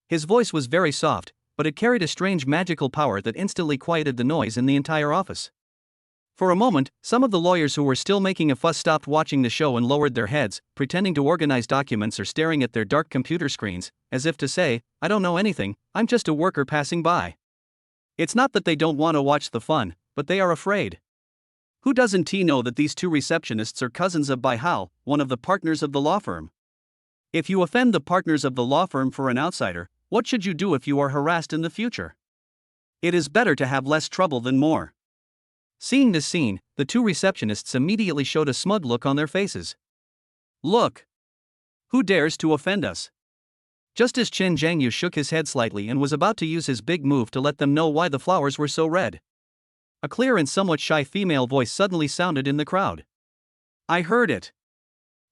His voice was very soft, but it carried a strange magical power that instantly quieted the noise in the entire office. For a moment, some of the lawyers who were still making a fuss stopped watching the show and lowered their heads, pretending to organize documents or staring at their dark computer screens, as if to say, I don't know anything, I'm just a worker passing by. It's not that they don't want to watch the fun, but they are afraid. Who doesn't know that these two receptionists are cousins of Bai Hao, one of the partners of the law firm? If you offend the partners of the law firm for an outsider, what should you do if you are harassed in the future? It is better to have less trouble than more. Seeing this scene, the two receptionists immediately showed a smug look on their faces. Look! Who dares to offend us? Just as Chen Zhangyu shook his head slightly and was about to use his big move to let them know why the flowers were so red, a clear and somewhat shy female voice suddenly sounded in the crowd. I heard it.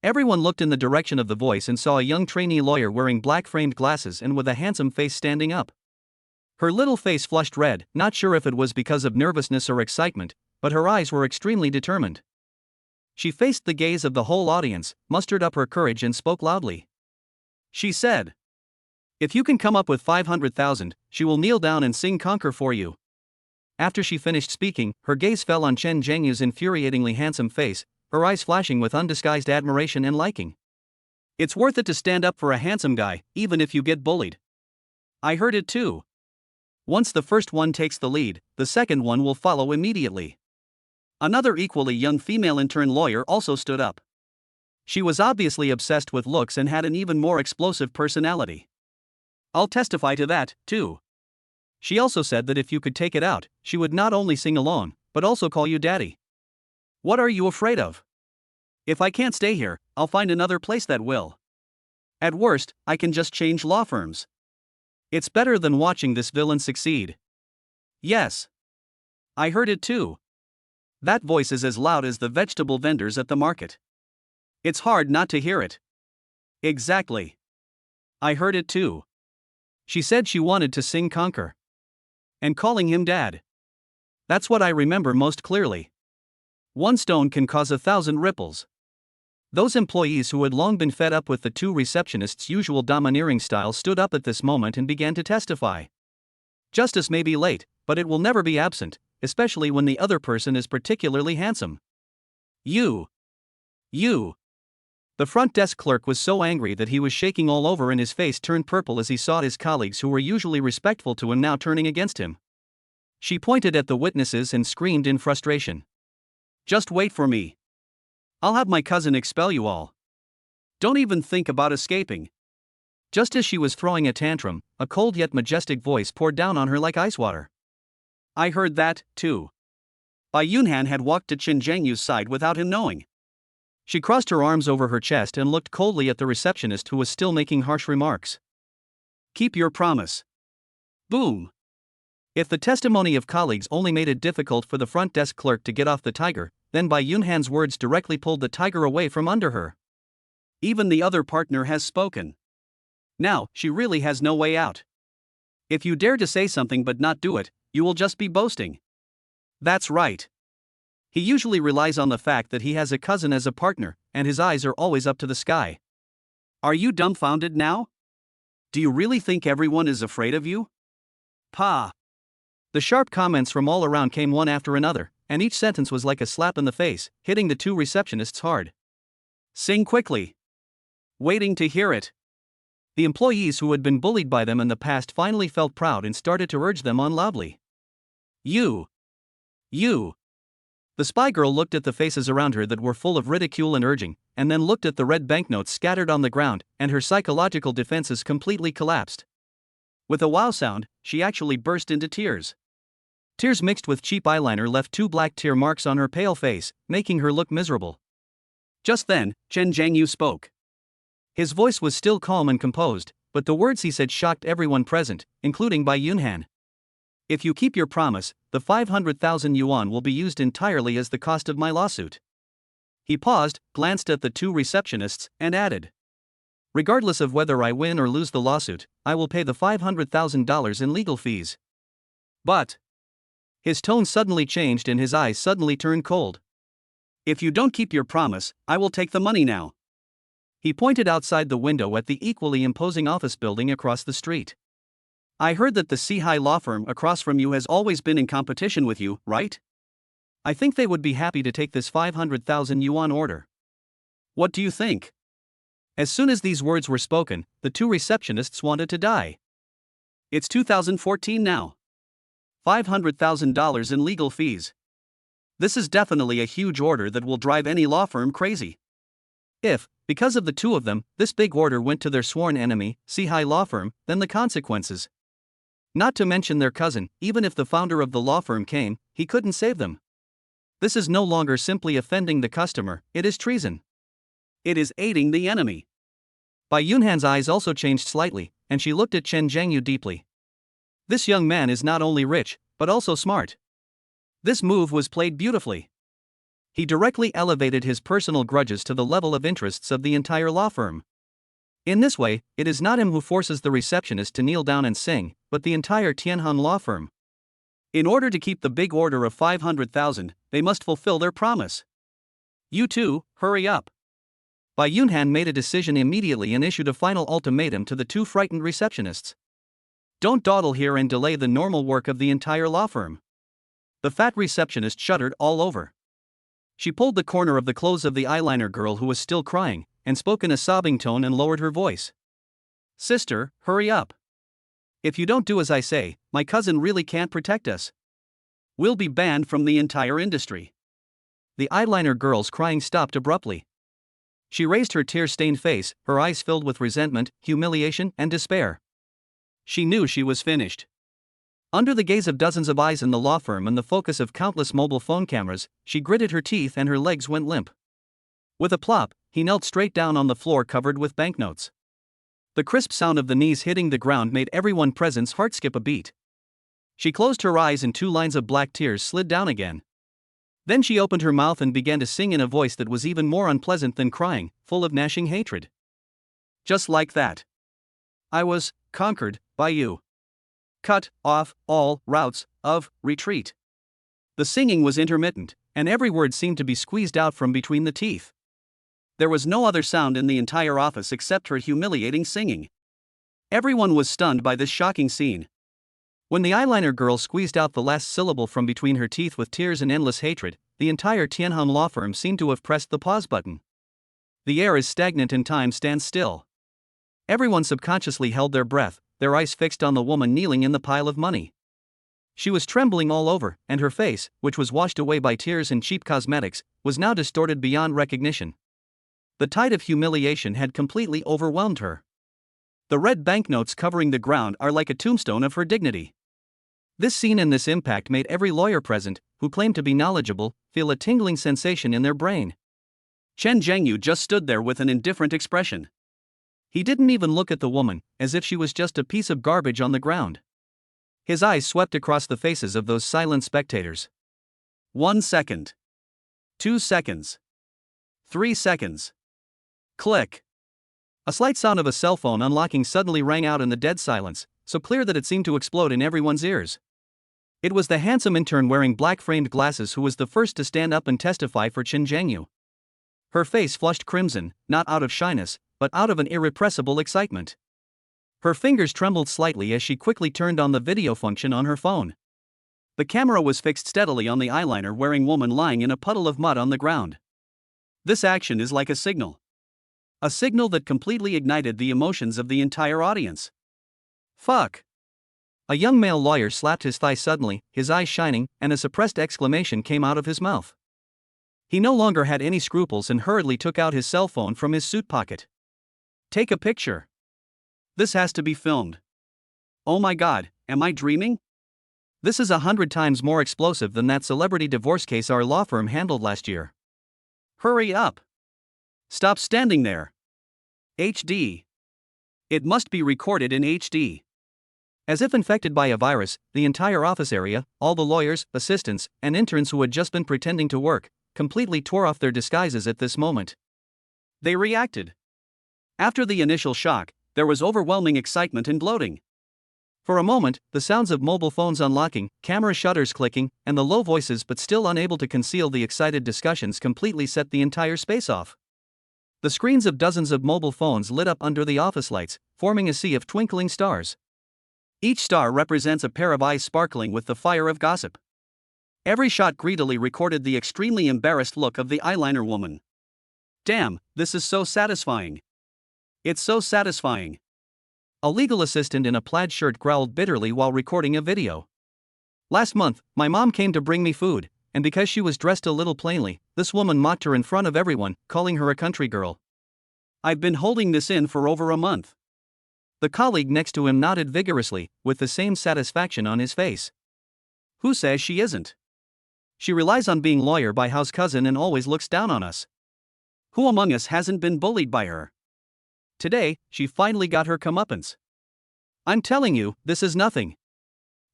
Everyone looked in the direction of the voice and saw a young trainee lawyer wearing black-framed glasses and with a handsome face standing up. Her little face flushed red, not sure if it was because of nervousness or excitement, but her eyes were extremely determined. She faced the gaze of the whole audience, mustered up her courage and spoke loudly. She said, if you can come up with 500,000, she will kneel down and sing conquer for you. After she finished speaking, her gaze fell on Chen Zhangyu's infuriatingly handsome face, her eyes flashing with undisguised admiration and liking. It's worth it to stand up for a handsome guy, even if you get bullied. I heard it too. Once the first one takes the lead, the second one will follow immediately. Another equally young female intern lawyer also stood up. She was obviously obsessed with looks and had an even more explosive personality. I'll testify to that, too. She also said that if you could take it out, she would not only sing along, but also call you daddy. What are you afraid of? If I can't stay here, I'll find another place that will. At worst, I can just change law firms. It's better than watching this villain succeed. Yes. I heard it too. That voice is as loud as the vegetable vendors at the market. It's hard not to hear it. Exactly. I heard it too. She said she wanted to sing Conquer. And calling him Dad. That's what I remember most clearly. One stone can cause 1,000 ripples. Those employees who had long been fed up with the two receptionists' usual domineering style stood up at this moment and began to testify. Justice may be late, but it will never be absent, especially when the other person is particularly handsome. You. The front desk clerk was so angry that he was shaking all over and his face turned purple as he saw his colleagues who were usually respectful to him now turning against him. She pointed at the witnesses and screamed in frustration. Just wait for me. I'll have my cousin expel you all. Don't even think about escaping. Just as she was throwing a tantrum, a cold yet majestic voice poured down on her like ice water. I heard that, too. Bai Yunhan had walked to Chen Zhengyu's side without him knowing. She crossed her arms over her chest and looked coldly at the receptionist who was still making harsh remarks. Keep your promise. Boom. If the testimony of colleagues only made it difficult for the front desk clerk to get off the tiger, then Bai Yunhan's words directly pulled the tiger away from under her. Even the other partner has spoken. Now, she really has no way out. If you dare to say something but not do it, you will just be boasting. That's right. He usually relies on the fact that he has a cousin as a partner, and his eyes are always up to the sky. Are you dumbfounded now? Do you really think everyone is afraid of you? Pa! The sharp comments from all around came one after another, and each sentence was like a slap in the face, hitting the two receptionists hard. Sing quickly. Waiting to hear it. The employees who had been bullied by them in the past finally felt proud and started to urge them on loudly. You. The spy girl looked at the faces around her that were full of ridicule and urging, and then looked at the red banknotes scattered on the ground, and her psychological defenses completely collapsed. With a wow sound, she actually burst into tears. Tears mixed with cheap eyeliner left 2 black tear marks on her pale face, making her look miserable. Just then, Chen Zhengyu spoke. His voice was still calm and composed, but the words he said shocked everyone present, including Bai Yunhan. If you keep your promise, the 500,000 yuan will be used entirely as the cost of my lawsuit. He paused, glanced at the two receptionists, and added. Regardless of whether I win or lose the lawsuit, I will pay the $500,000 in legal fees. But. His tone suddenly changed and his eyes suddenly turned cold. If you don't keep your promise, I will take the money now. He pointed outside the window at the equally imposing office building across the street. I heard that the Sihai law firm across from you has always been in competition with you, right? I think they would be happy to take this 500,000 yuan order. What do you think? As soon as these words were spoken, the two receptionists wanted to die. It's 2014 now. $500,000 in legal fees. This is definitely a huge order that will drive any law firm crazy. If, because of the two of them, this big order went to their sworn enemy, Sihai law firm, then the consequences. Not to mention their cousin, even if the founder of the law firm came, he couldn't save them. This is no longer simply offending the customer, it is treason. It is aiding the enemy. Bai Yunhan's eyes also changed slightly, and she looked at Chen Zhengyu deeply. This young man is not only rich, but also smart. This move was played beautifully. He directly elevated his personal grudges to the level of interests of the entire law firm. In this way, it is not him who forces the receptionist to kneel down and sing, but the entire Tianhan law firm. In order to keep the big order of 500,000, they must fulfill their promise. You two, hurry up. Bai Yunhan made a decision immediately and issued a final ultimatum to the two frightened receptionists. Don't dawdle here and delay the normal work of the entire law firm. The fat receptionist shuddered all over. She pulled the corner of the clothes of the eyeliner girl who was still crying, and spoke in a sobbing tone and lowered her voice. Sister, hurry up. If you don't do as I say, my cousin really can't protect us. We'll be banned from the entire industry. The eyeliner girl's crying stopped abruptly. She raised her tear-stained face, her eyes filled with resentment, humiliation, and despair. She knew she was finished. Under the gaze of dozens of eyes in the law firm and the focus of countless mobile phone cameras, she gritted her teeth and her legs went limp. With a plop, he knelt straight down on the floor covered with banknotes. The crisp sound of the knees hitting the ground made everyone present's heart skip a beat. She closed her eyes and 2 lines of black tears slid down again. Then she opened her mouth and began to sing in a voice that was even more unpleasant than crying, full of gnashing hatred. Just like that. I was conquered by you. Cut off all routes of retreat. The singing was intermittent, and every word seemed to be squeezed out from between the teeth. There was no other sound in the entire office except her humiliating singing. Everyone was stunned by this shocking scene. When the eyeliner girl squeezed out the last syllable from between her teeth with tears and endless hatred, the entire Tianham law firm seemed to have pressed the pause button. The air is stagnant and time stands still. Everyone subconsciously held their breath, their eyes fixed on the woman kneeling in the pile of money. She was trembling all over, and her face, which was washed away by tears and cheap cosmetics, was now distorted beyond recognition. The tide of humiliation had completely overwhelmed her. The red banknotes covering the ground are like a tombstone of her dignity. This scene and this impact made every lawyer present, who claimed to be knowledgeable, feel a tingling sensation in their brain. Chen Zhengyu just stood there with an indifferent expression. He didn't even look at the woman, as if she was just a piece of garbage on the ground. His eyes swept across the faces of those silent spectators. 1 second. 2 seconds. 3 seconds. Click. A slight sound of a cell phone unlocking suddenly rang out in the dead silence, so clear that it seemed to explode in everyone's ears. It was the handsome intern wearing black-framed glasses who was the first to stand up and testify for Chen Zhengyu. Her face flushed crimson, not out of shyness, but out of an irrepressible excitement. Her fingers trembled slightly as she quickly turned on the video function on her phone. The camera was fixed steadily on the eyeliner-wearing woman lying in a puddle of mud on the ground. This action is like a signal. A signal that completely ignited the emotions of the entire audience. Fuck. A young male lawyer slapped his thigh suddenly, his eyes shining, and a suppressed exclamation came out of his mouth. He no longer had any scruples and hurriedly took out his cell phone from his suit pocket. Take a picture. This has to be filmed. Oh my god, am I dreaming? This is 100 times more explosive than that celebrity divorce case our law firm handled last year. Hurry up. Stop standing there. HD. It must be recorded in HD. As if infected by a virus, the entire office area, all the lawyers, assistants, and interns who had just been pretending to work, completely tore off their disguises at this moment. They reacted. After the initial shock, there was overwhelming excitement and gloating. For a moment, the sounds of mobile phones unlocking, camera shutters clicking, and the low voices but still unable to conceal the excited discussions completely set the entire space off. The screens of dozens of mobile phones lit up under the office lights, forming a sea of twinkling stars. Each star represents a pair of eyes sparkling with the fire of gossip. Every shot greedily recorded the extremely embarrassed look of the eyeliner woman. Damn, this is so satisfying. It's so satisfying. A legal assistant in a plaid shirt growled bitterly while recording a video. Last month, my mom came to bring me food, and because she was dressed a little plainly, this woman mocked her in front of everyone, calling her a country girl. I've been holding this in for over a month. The colleague next to him nodded vigorously, with the same satisfaction on his face. Who says she isn't? She relies on being lawyer by house cousin and always looks down on us. Who among us hasn't been bullied by her? Today, she finally got her comeuppance. I'm telling you, this is nothing.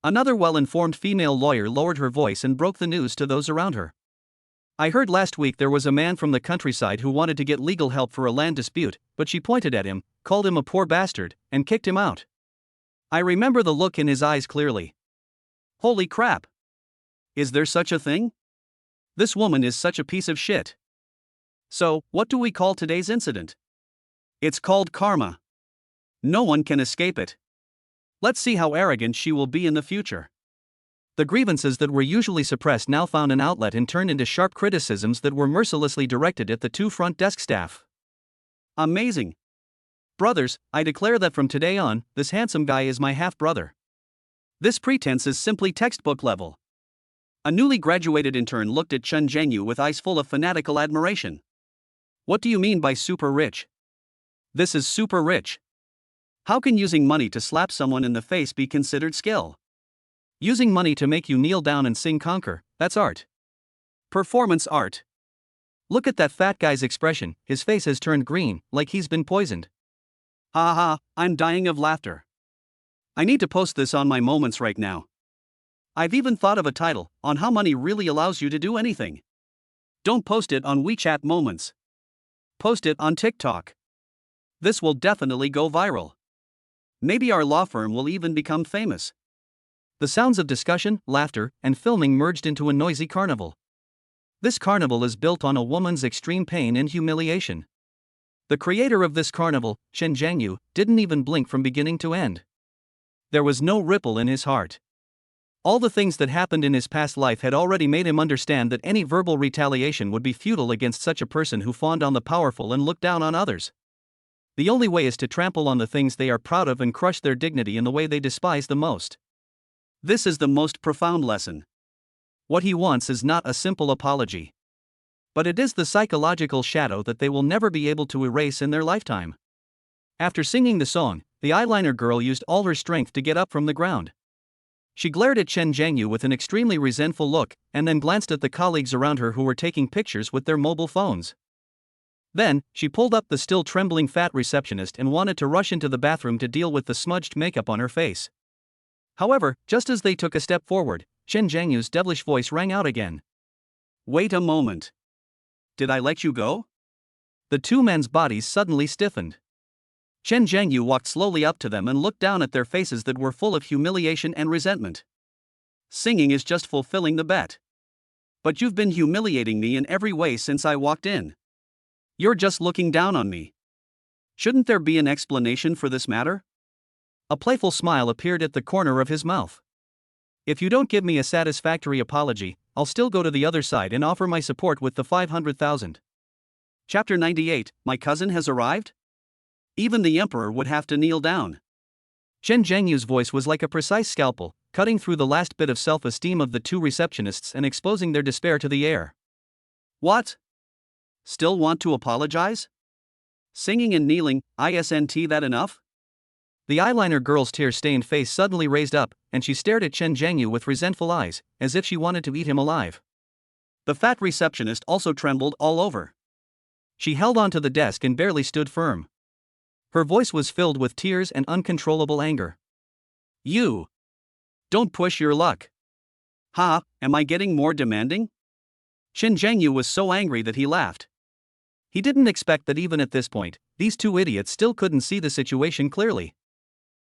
Another well-informed female lawyer lowered her voice and broke the news to those around her. I heard last week there was a man from the countryside who wanted to get legal help for a land dispute, but she pointed at him, called him a poor bastard, and kicked him out. I remember the look in his eyes clearly. Holy crap! Is there such a thing? This woman is such a piece of shit. So, what do we call today's incident? It's called karma. No one can escape it. Let's see how arrogant she will be in the future. The grievances that were usually suppressed now found an outlet and turned into sharp criticisms that were mercilessly directed at the two front desk staff. Amazing. Brothers, I declare that from today on, this handsome guy is my half-brother. This pretense is simply textbook level. A newly graduated intern looked at Chen Zhengyu with eyes full of fanatical admiration. What do you mean by super rich? This is super rich. How can using money to slap someone in the face be considered skill? Using money to make you kneel down and sing conquer, that's art. Performance art. Look at that fat guy's expression, his face has turned green, like he's been poisoned. Ha ha, I'm dying of laughter. I need to post this on my moments right now. I've even thought of a title on how money really allows you to do anything. Don't post it on WeChat moments. Post it on TikTok. This will definitely go viral. Maybe our law firm will even become famous. The sounds of discussion, laughter, and filming merged into a noisy carnival. This carnival is built on a woman's extreme pain and humiliation. The creator of this carnival, Chen Zhangyu, didn't even blink from beginning to end. There was no ripple in his heart. All the things that happened in his past life had already made him understand that any verbal retaliation would be futile against such a person who fawned on the powerful and looked down on others. The only way is to trample on the things they are proud of and crush their dignity in the way they despise the most. This is the most profound lesson. What he wants is not a simple apology. But it is the psychological shadow that they will never be able to erase in their lifetime. After singing the song, the eyeliner girl used all her strength to get up from the ground. She glared at Chen Zhangyu with an extremely resentful look, and then glanced at the colleagues around her who were taking pictures with their mobile phones. Then, she pulled up the still trembling fat receptionist and wanted to rush into the bathroom to deal with the smudged makeup on her face. However, just as they took a step forward, Chen Zhangyu's devilish voice rang out again. Wait a moment. Did I let you go? The two men's bodies suddenly stiffened. Chen Zhangyu walked slowly up to them and looked down at their faces that were full of humiliation and resentment. Singing is just fulfilling the bet. But you've been humiliating me in every way since I walked in. You're just looking down on me. Shouldn't there be an explanation for this matter? A playful smile appeared at the corner of his mouth. If you don't give me a satisfactory apology, I'll still go to the other side and offer my support with the 500,000. Chapter 98, My cousin has arrived? Even the emperor would have to kneel down. Chen Zhangyu's voice was like a precise scalpel, cutting through the last bit of self-esteem of the two receptionists and exposing their despair to the air. What? Still want to apologize? Singing and kneeling, isn't that enough? The eyeliner girl's tear-stained face suddenly raised up, and she stared at Chen Zhangyu with resentful eyes, as if she wanted to eat him alive. The fat receptionist also trembled all over. She held onto the desk and barely stood firm. Her voice was filled with tears and uncontrollable anger. You! Don't push your luck. Ha, am I getting more demanding? Chen Zhangyu was so angry that he laughed. He didn't expect that even at this point, these two idiots still couldn't see the situation clearly.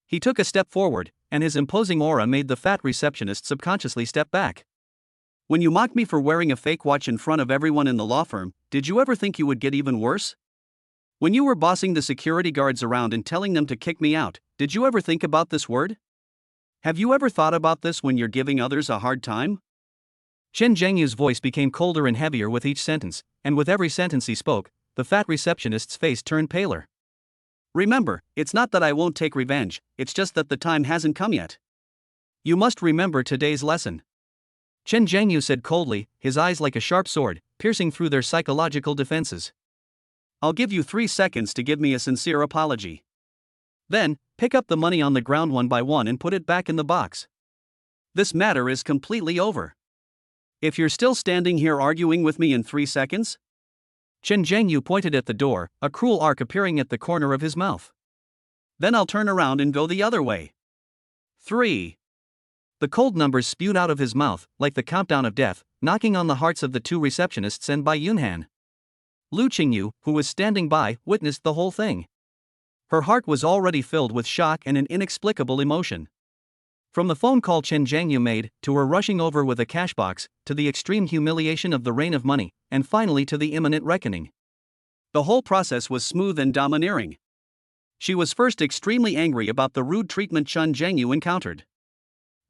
He took a step forward, and his imposing aura made the fat receptionist subconsciously step back. When you mocked me for wearing a fake watch in front of everyone in the law firm, did you ever think you would get even worse? When you were bossing the security guards around and telling them to kick me out, did you ever think about this word? Have you ever thought about this when you're giving others a hard time? Chen Zhangyu's voice became colder and heavier with each sentence, and with every sentence he spoke, the fat receptionist's face turned paler. Remember, it's not that I won't take revenge, it's just that the time hasn't come yet. You must remember today's lesson. Chen Zhangyu said coldly, his eyes like a sharp sword, piercing through their psychological defenses. I'll give you 3 seconds to give me a sincere apology. Then, pick up the money on the ground one by one and put it back in the box. This matter is completely over. If you're still standing here arguing with me in 3 seconds? Chen Zhangyu pointed at the door, a cruel arc appearing at the corner of his mouth. Then I'll turn around and go the other way. 3. The cold numbers spewed out of his mouth, like the countdown of death, knocking on the hearts of the two receptionists and Bai Yunhan. Lu Qingyu, who was standing by, witnessed the whole thing. Her heart was already filled with shock and an inexplicable emotion. From the phone call Chen Zhangyu made, to her rushing over with a cash box, to the extreme humiliation of the rain of money, and finally to the imminent reckoning. The whole process was smooth and domineering. She was first extremely angry about the rude treatment Chen Zhangyu encountered.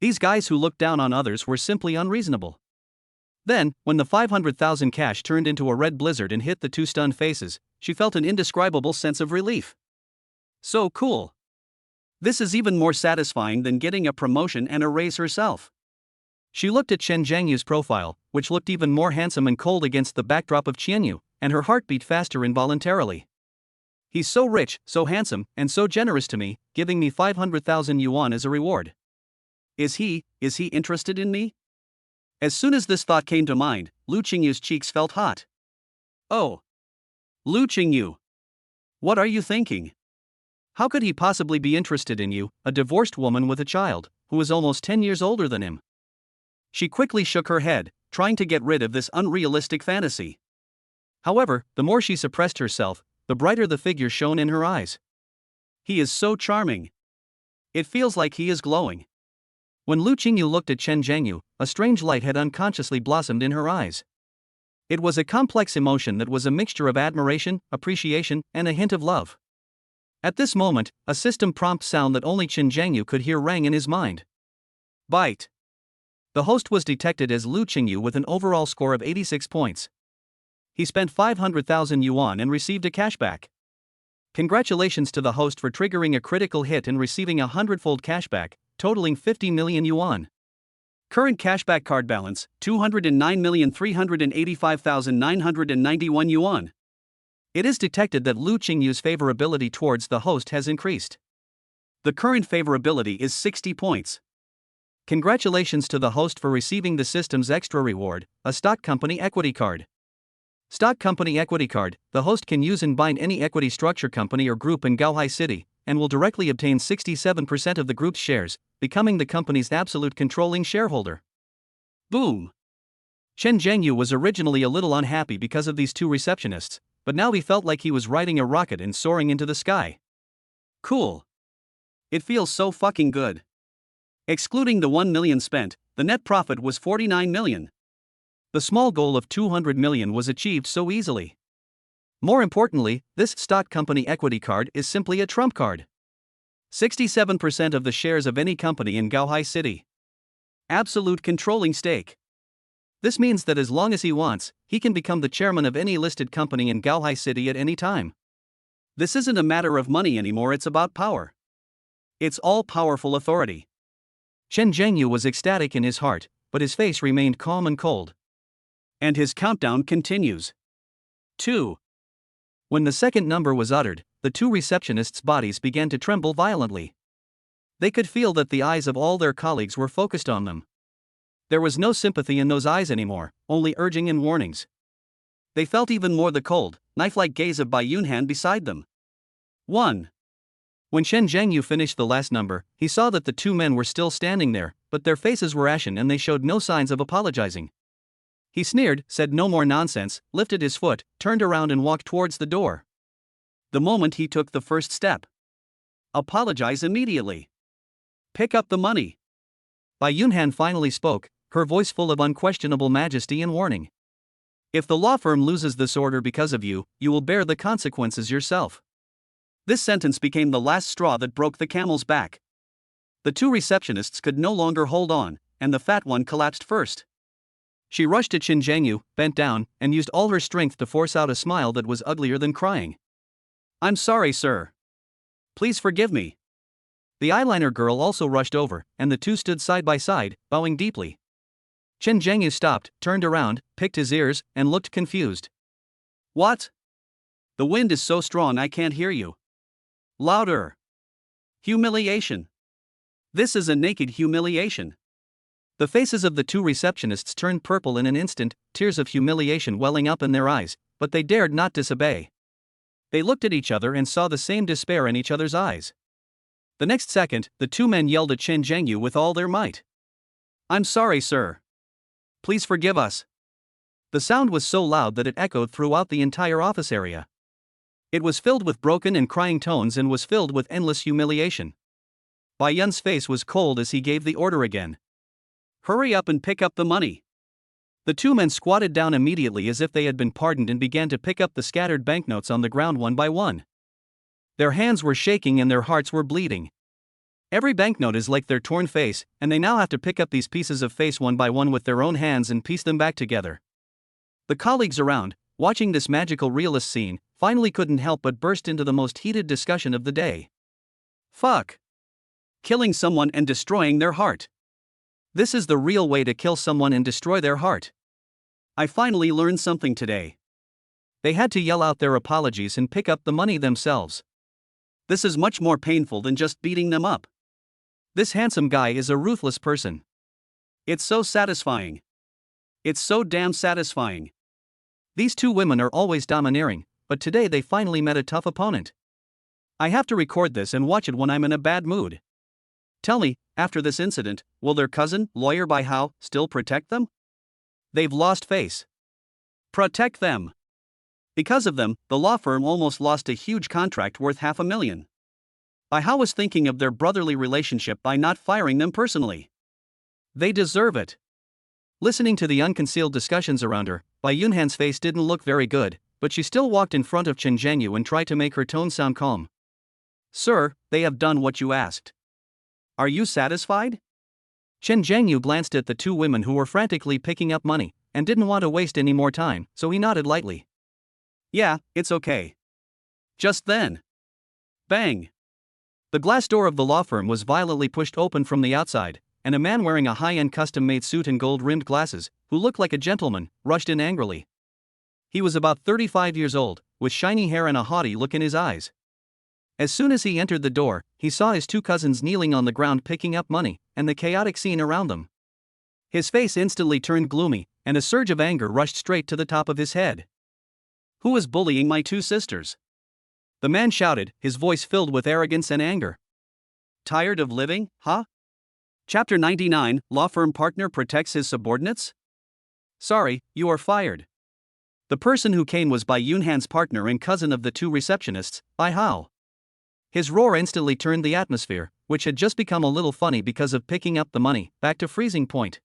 These guys who looked down on others were simply unreasonable. Then, when the 500,000 cash turned into a red blizzard and hit the two stunned faces, she felt an indescribable sense of relief. So cool. This is even more satisfying than getting a promotion and a raise herself. She looked at Chen Zhangyu's profile, which looked even more handsome and cold against the backdrop of Qianyu, and her heart beat faster involuntarily. He's so rich, so handsome, and so generous to me, giving me 500,000 yuan as a reward. Is he interested in me? As soon as this thought came to mind, Lu Qingyu's cheeks felt hot. Oh. Lu Qingyu. What are you thinking? How could he possibly be interested in you, a divorced woman with a child, who is almost 10 years older than him? She quickly shook her head, trying to get rid of this unrealistic fantasy. However, the more she suppressed herself, the brighter the figure shone in her eyes. He is so charming. It feels like he is glowing. When Lu Qingyu looked at Chen Zhengyu, a strange light had unconsciously blossomed in her eyes. It was a complex emotion that was a mixture of admiration, appreciation, and a hint of love. At this moment, a system prompt sound that only Chen Zhengyu could hear rang in his mind. Bite. The host was detected as Lu Qingyu with an overall score of 86 points. He spent 500,000 yuan and received a cashback. Congratulations to the host for triggering a critical hit and receiving a 100-fold cashback, totaling 50 million yuan. Current cashback card balance, 209,385,991 yuan. It is detected that Lu Qingyu's favorability towards the host has increased. The current favorability is 60 points. Congratulations to the host for receiving the system's extra reward, a stock company equity card. Stock company equity card, the host can use and bind any equity structure company or group in Gaohai City, and will directly obtain 67% of the group's shares, becoming the company's absolute controlling shareholder. Boom! Chen Zhengyu was originally a little unhappy because of these two receptionists, but now he felt like he was riding a rocket and soaring into the sky. Cool. It feels so fucking good. Excluding the 1 million spent, the net profit was 49 million. The small goal of 200 million was achieved so easily. More importantly, this stock company equity card is simply a trump card. 67% of the shares of any company in Gaohai City. Absolute controlling stake. This means that as long as he wants, he can become the chairman of any listed company in Gaohai City at any time. This isn't a matter of money anymore, it's about power. It's all-powerful authority. Chen Zhengyu was ecstatic in his heart, but his face remained calm and cold. And his countdown continues. 2. When the second number was uttered, the two receptionists' bodies began to tremble violently. They could feel that the eyes of all their colleagues were focused on them. There was no sympathy in those eyes anymore, only urging and warnings. They felt even more the cold, knife-like gaze of Bai Yunhan beside them. 1. When Chen Zhengyu finished the last number, he saw that the two men were still standing there, but their faces were ashen and they showed no signs of apologizing. He sneered, said no more nonsense, lifted his foot, turned around and walked towards the door. The moment he took the first step. Apologize immediately. Pick up the money. Bai Yunhan finally spoke, her voice full of unquestionable majesty and warning. If the law firm loses this order because of you, you will bear the consequences yourself. This sentence became the last straw that broke the camel's back. The two receptionists could no longer hold on, and the fat one collapsed first. She rushed to Chen Zhengyu, bent down, and used all her strength to force out a smile that was uglier than crying. I'm sorry, sir. Please forgive me. The eyeliner girl also rushed over, and the two stood side by side, bowing deeply. Chen Zhengyu stopped, turned around, picked his ears, and looked confused. What? The wind is so strong I can't hear you. Louder. Humiliation. This is a naked humiliation. The faces of the two receptionists turned purple in an instant, tears of humiliation welling up in their eyes, but they dared not disobey. They looked at each other and saw the same despair in each other's eyes. The next second, the two men yelled at Chen Zhengyu with all their might. I'm sorry, sir. Please forgive us. The sound was so loud that it echoed throughout the entire office area. It was filled with broken and crying tones and was filled with endless humiliation. Bai Yun's face was cold as he gave the order again. Hurry up and pick up the money. The two men squatted down immediately as if they had been pardoned and began to pick up the scattered banknotes on the ground one by one. Their hands were shaking and their hearts were bleeding. Every banknote is like their torn face, and they now have to pick up these pieces of face one by one with their own hands and piece them back together. The colleagues around, watching this magical realist scene, finally couldn't help but burst into the most heated discussion of the day. Fuck. Killing someone and destroying their heart. This is the real way to kill someone and destroy their heart. I finally learned something today. They had to yell out their apologies and pick up the money themselves. This is much more painful than just beating them up. This handsome guy is a ruthless person. It's so satisfying. It's so damn satisfying. These two women are always domineering, but today they finally met a tough opponent. I have to record this and watch it when I'm in a bad mood. Tell me, after this incident, will their cousin, Lawyer Bai Hao, still protect them? They've lost face. Protect them. Because of them, the law firm almost lost a huge contract worth $500,000. Bai Hao was thinking of their brotherly relationship by not firing them personally. They deserve it. Listening to the unconcealed discussions around her, Bai Yunhan's face didn't look very good, but she still walked in front of Chen Zhengyu and tried to make her tone sound calm. Sir, they have done what you asked. Are you satisfied? Chen Zhengyu glanced at the two women who were frantically picking up money, and didn't want to waste any more time, so he nodded lightly. Yeah, it's okay. Just then. Bang! The glass door of the law firm was violently pushed open from the outside, and a man wearing a high-end custom-made suit and gold-rimmed glasses, who looked like a gentleman, rushed in angrily. He was about 35 years old, with shiny hair and a haughty look in his eyes. As soon as he entered the door, he saw his two cousins kneeling on the ground picking up money, and the chaotic scene around them. His face instantly turned gloomy, and a surge of anger rushed straight to the top of his head. Who is bullying my two sisters? The man shouted, his voice filled with arrogance and anger. Tired of living, huh? Chapter 99, Law Firm Partner Protects His Subordinates? Sorry, you are fired. The person who came was Bai Yunhan's partner and cousin of the two receptionists, Bai Hao. His roar instantly turned the atmosphere, which had just become a little funny because of picking up the money, back to freezing point.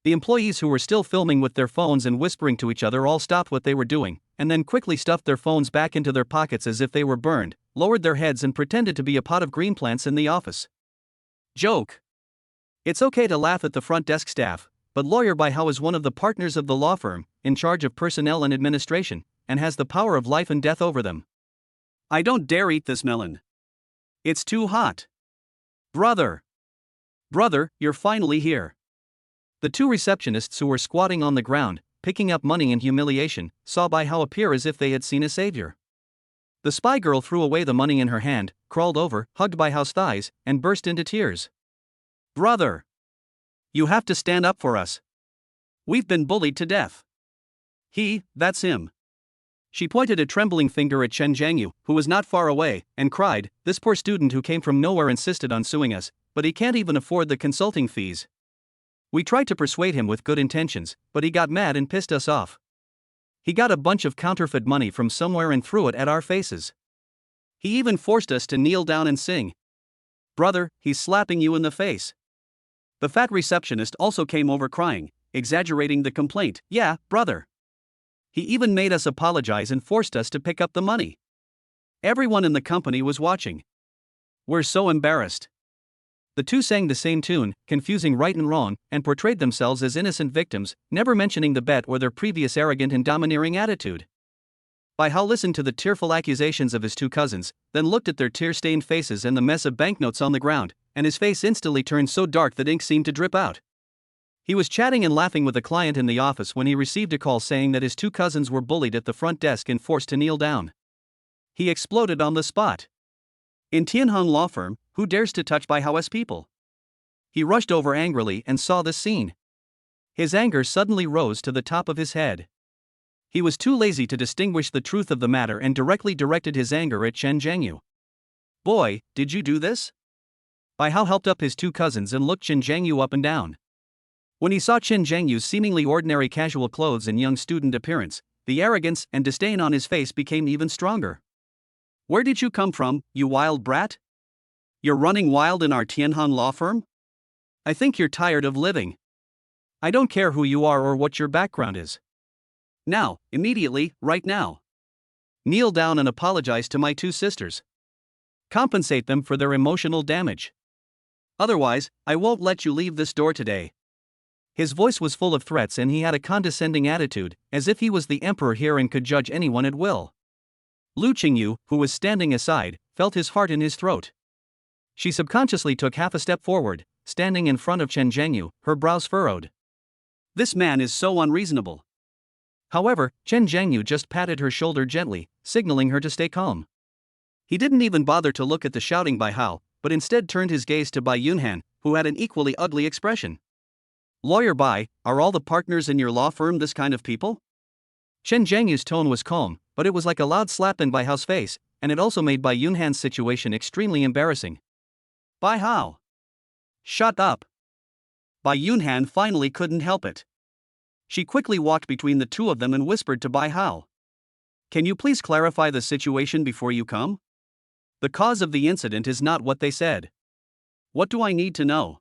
The employees who were still filming with their phones and whispering to each other all stopped what they were doing, and then quickly stuffed their phones back into their pockets as if they were burned, lowered their heads and pretended to be a pot of green plants in the office. Joke. It's okay to laugh at the front desk staff, but Lawyer Bai Hao is one of the partners of the law firm, in charge of personnel and administration, and has the power of life and death over them. I don't dare eat this melon. It's too hot. Brother, you're finally here. The two receptionists who were squatting on the ground, picking up money in humiliation, saw Bai Hao appear as if they had seen a savior. The spy girl threw away the money in her hand, crawled over, hugged Bai Hao's thighs, and burst into tears. Brother, you have to stand up for us. We've been bullied to death. That's him. She pointed a trembling finger at Chen Zhengyu, who was not far away, and cried, this poor student who came from nowhere insisted on suing us, but he can't even afford the consulting fees. We tried to persuade him with good intentions, but he got mad and pissed us off. He got a bunch of counterfeit money from somewhere and threw it at our faces. He even forced us to kneel down and sing. Brother, he's slapping you in the face. The fat receptionist also came over crying, exaggerating the complaint. Yeah, brother. He even made us apologize and forced us to pick up the money. Everyone in the company was watching. We're so embarrassed. The two sang the same tune, confusing right and wrong, and portrayed themselves as innocent victims, never mentioning the bet or their previous arrogant and domineering attitude. Bai Hao listened to the tearful accusations of his two cousins, then looked at their tear-stained faces and the mess of banknotes on the ground, and his face instantly turned so dark that ink seemed to drip out. He was chatting and laughing with a client in the office when he received a call saying that his two cousins were bullied at the front desk and forced to kneel down. He exploded on the spot. In Tianheng Law Firm, who dares to touch Bai Hao's people? He rushed over angrily and saw this scene. His anger suddenly rose to the top of his head. He was too lazy to distinguish the truth of the matter and directly directed his anger at Chen Zhengyu. Boy, did you do this? Bai Hao helped up his two cousins and looked Chen Zhengyu up and down. When he saw Chen Zhengyu's seemingly ordinary casual clothes and young student appearance, the arrogance and disdain on his face became even stronger. Where did you come from, you wild brat? You're running wild in our Tianheng law firm? I think you're tired of living. I don't care who you are or what your background is. Now, immediately, right now. Kneel down and apologize to my two sisters. Compensate them for their emotional damage. Otherwise, I won't let you leave this door today. His voice was full of threats and he had a condescending attitude, as if he was the emperor here and could judge anyone at will. Lu Qingyu, who was standing aside, felt his heart in his throat. She subconsciously took half a step forward, standing in front of Chen Zhengyu, her brows furrowed. This man is so unreasonable. However, Chen Zhengyu just patted her shoulder gently, signaling her to stay calm. He didn't even bother to look at the shouting Bai Hao, but instead turned his gaze to Bai Yunhan, who had an equally ugly expression. Lawyer Bai, are all the partners in your law firm this kind of people? Chen Zhengyu's tone was calm, but it was like a loud slap in Bai Hao's face, and it also made Bai Yunhan's situation extremely embarrassing. Bai Hao. Shut up. Bai Yunhan finally couldn't help it. She quickly walked between the two of them and whispered to Bai Hao. Can you please clarify the situation before you come? The cause of the incident is not what they said. What do I need to know?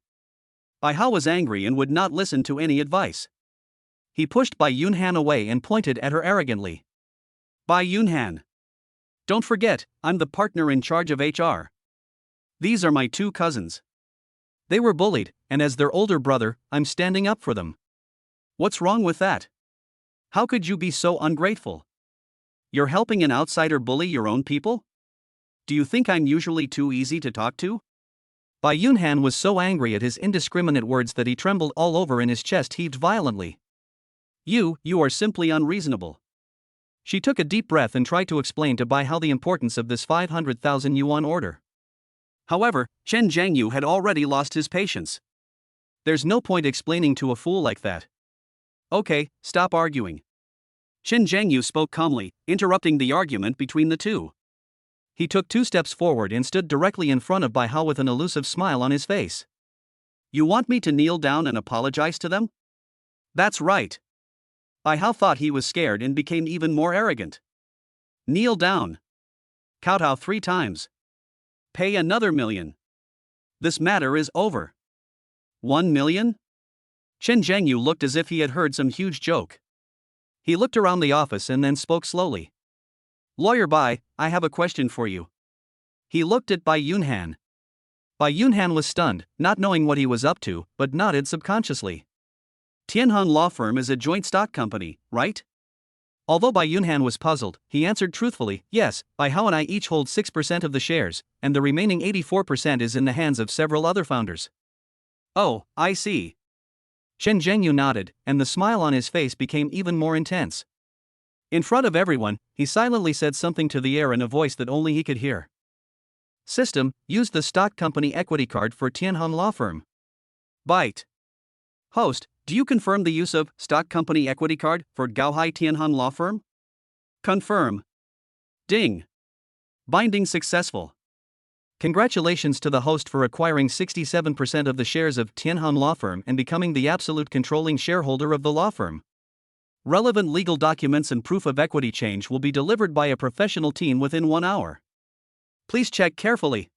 Bai Hao was angry and would not listen to any advice. He pushed Bai Yunhan away and pointed at her arrogantly. Bai Yunhan. Don't forget, I'm the partner in charge of HR. These are my two cousins. They were bullied, and as their older brother, I'm standing up for them. What's wrong with that? How could you be so ungrateful? You're helping an outsider bully your own people? Do you think I'm usually too easy to talk to? Bai Yunhan was so angry at his indiscriminate words that he trembled all over and his chest heaved violently. You are simply unreasonable. She took a deep breath and tried to explain to Bai Hao the importance of this 500,000 yuan order. However, Chen Zhengyu had already lost his patience. There's no point explaining to a fool like that. Okay, stop arguing. Chen Zhengyu spoke calmly, interrupting the argument between the two. He took 2 steps forward and stood directly in front of Bai Hao with an elusive smile on his face. You want me to kneel down and apologize to them? That's right. Bai Hao thought he was scared and became even more arrogant. Kneel down. Kowtow 3 times. Pay another 1,000,000. This matter is over. 1 million? Chen Zhengyu looked as if he had heard some huge joke. He looked around the office and then spoke slowly. Lawyer Bai, I have a question for you. He looked at Bai Yunhan. Bai Yunhan was stunned, not knowing what he was up to, but nodded subconsciously. Tianheng Law Firm is a joint stock company, right? Although Bai Yunhan was puzzled, he answered truthfully, yes, Bai Hao and I each hold 6% of the shares, and the remaining 84% is in the hands of several other founders. Oh, I see. Chen Zhengyu nodded, and the smile on his face became even more intense. In front of everyone, he silently said something to the air in a voice that only he could hear. System, use the stock company equity card for Tianheng Law Firm. Byte. Host, do you confirm the use of stock company equity card for Gaohai Tianheng Law Firm? Confirm. Ding. Binding successful. Congratulations to the host for acquiring 67% of the shares of Tianheng Law Firm and becoming the absolute controlling shareholder of the law firm. Relevant legal documents and proof of equity change will be delivered by a professional team within 1 hour. Please check carefully.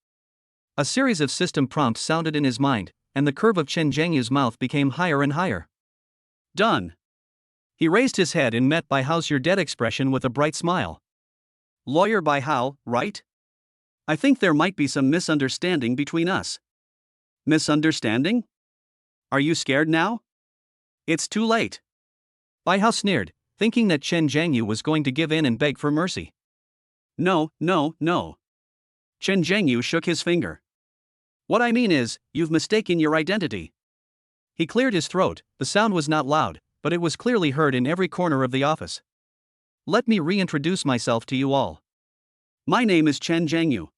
A series of system prompts sounded in his mind, and the curve of Chen Zhengyu's mouth became higher and higher. Done. He raised his head and met Bai Hao's "You're dead" expression with a bright smile. Lawyer Bai Hao, right? I think there might be some misunderstanding between us. Misunderstanding? Are you scared now? It's too late. Bai Hao sneered, thinking that Chen Zhengyu was going to give in and beg for mercy. No. Chen Zhengyu shook his finger. What I mean is, you've mistaken your identity. He cleared his throat. The sound was not loud, but it was clearly heard in every corner of the office. Let me reintroduce myself to you all. My name is Chen Zhengyu.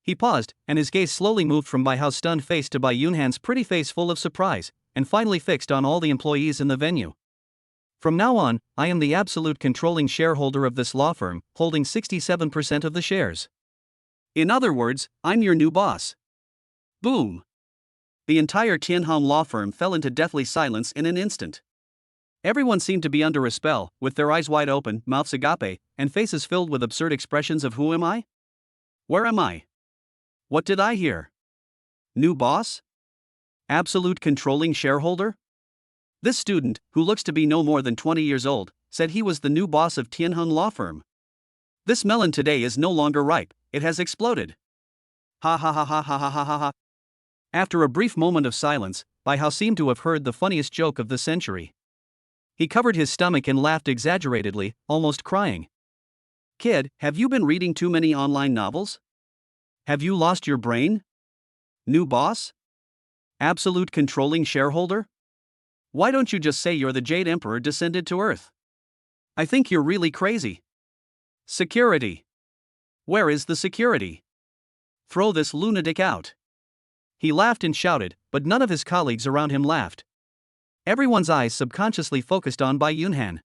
He paused, and his gaze slowly moved from Bai Hao's stunned face to Bai Yunhan's pretty face full of surprise, and finally fixed on all the employees in the venue. From now on, I am the absolute controlling shareholder of this law firm, holding 67% of the shares. In other words, I'm your new boss. Boom. The entire Tianheng law firm fell into deathly silence in an instant. Everyone seemed to be under a spell, with their eyes wide open, mouths agape, and faces filled with absurd expressions of who am I? Where am I? What did I hear? New boss? Absolute controlling shareholder? This student, who looks to be no more than 20 years old, said he was the new boss of Tianheng Law Firm. This melon today is no longer ripe, it has exploded. Ha ha ha ha ha ha ha ha ha. After a brief moment of silence, Bai Hao seemed to have heard the funniest joke of the century. He covered his stomach and laughed exaggeratedly, almost crying. Kid, have you been reading too many online novels? Have you lost your brain? New boss? Absolute controlling shareholder? Why don't you just say you're the Jade Emperor descended to Earth? I think you're really crazy. Security. Where is the security? Throw this lunatic out. He laughed and shouted, but none of his colleagues around him laughed. Everyone's eyes subconsciously focused on Bai Yunhan.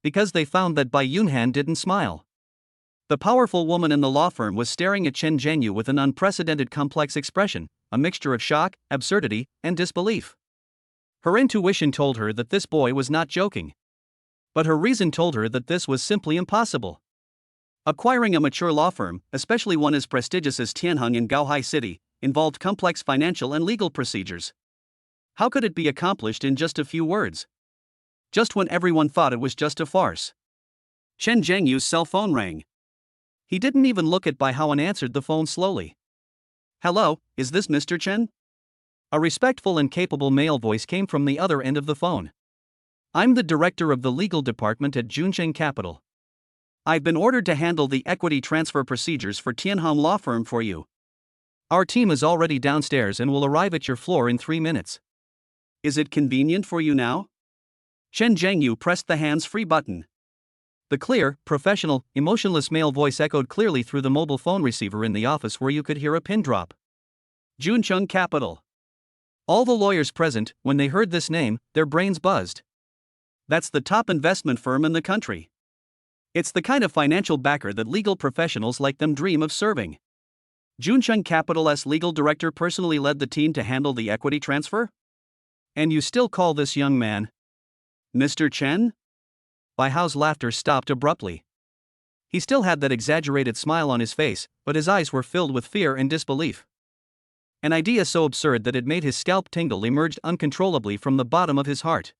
Because they found that Bai Yunhan didn't smile. The powerful woman in the law firm was staring at Chen Zhengyu with an unprecedented complex expression, a mixture of shock, absurdity, and disbelief. Her intuition told her that this boy was not joking. But her reason told her that this was simply impossible. Acquiring a mature law firm, especially one as prestigious as Tianheng in Gaohai City, involved complex financial and legal procedures. How could it be accomplished in just a few words? Just when everyone thought it was just a farce. Chen Zhengyu's cell phone rang. He didn't even look at Bai Hao and answered the phone slowly. "Hello, is this Mr. Chen?" A respectful and capable male voice came from the other end of the phone. "I'm the director of the legal department at Junsheng Capital. I've been ordered to handle the equity transfer procedures for Tianhong Law Firm for you. Our team is already downstairs and will arrive at your floor in 3 minutes. Is it convenient for you now?" Chen Zhengyu pressed the hands-free button. The clear, professional, emotionless male voice echoed clearly through the mobile phone receiver in the office where you could hear a pin drop. Junsheng Capital. All the lawyers present, when they heard this name, their brains buzzed. That's the top investment firm in the country. It's the kind of financial backer that legal professionals like them dream of serving. Junsheng Capital's legal director personally led the team to handle the equity transfer? And you still call this young man Mr. Chen? Bai Hao's laughter stopped abruptly. He still had that exaggerated smile on his face, but his eyes were filled with fear and disbelief. An idea so absurd that it made his scalp tingle emerged uncontrollably from the bottom of his heart.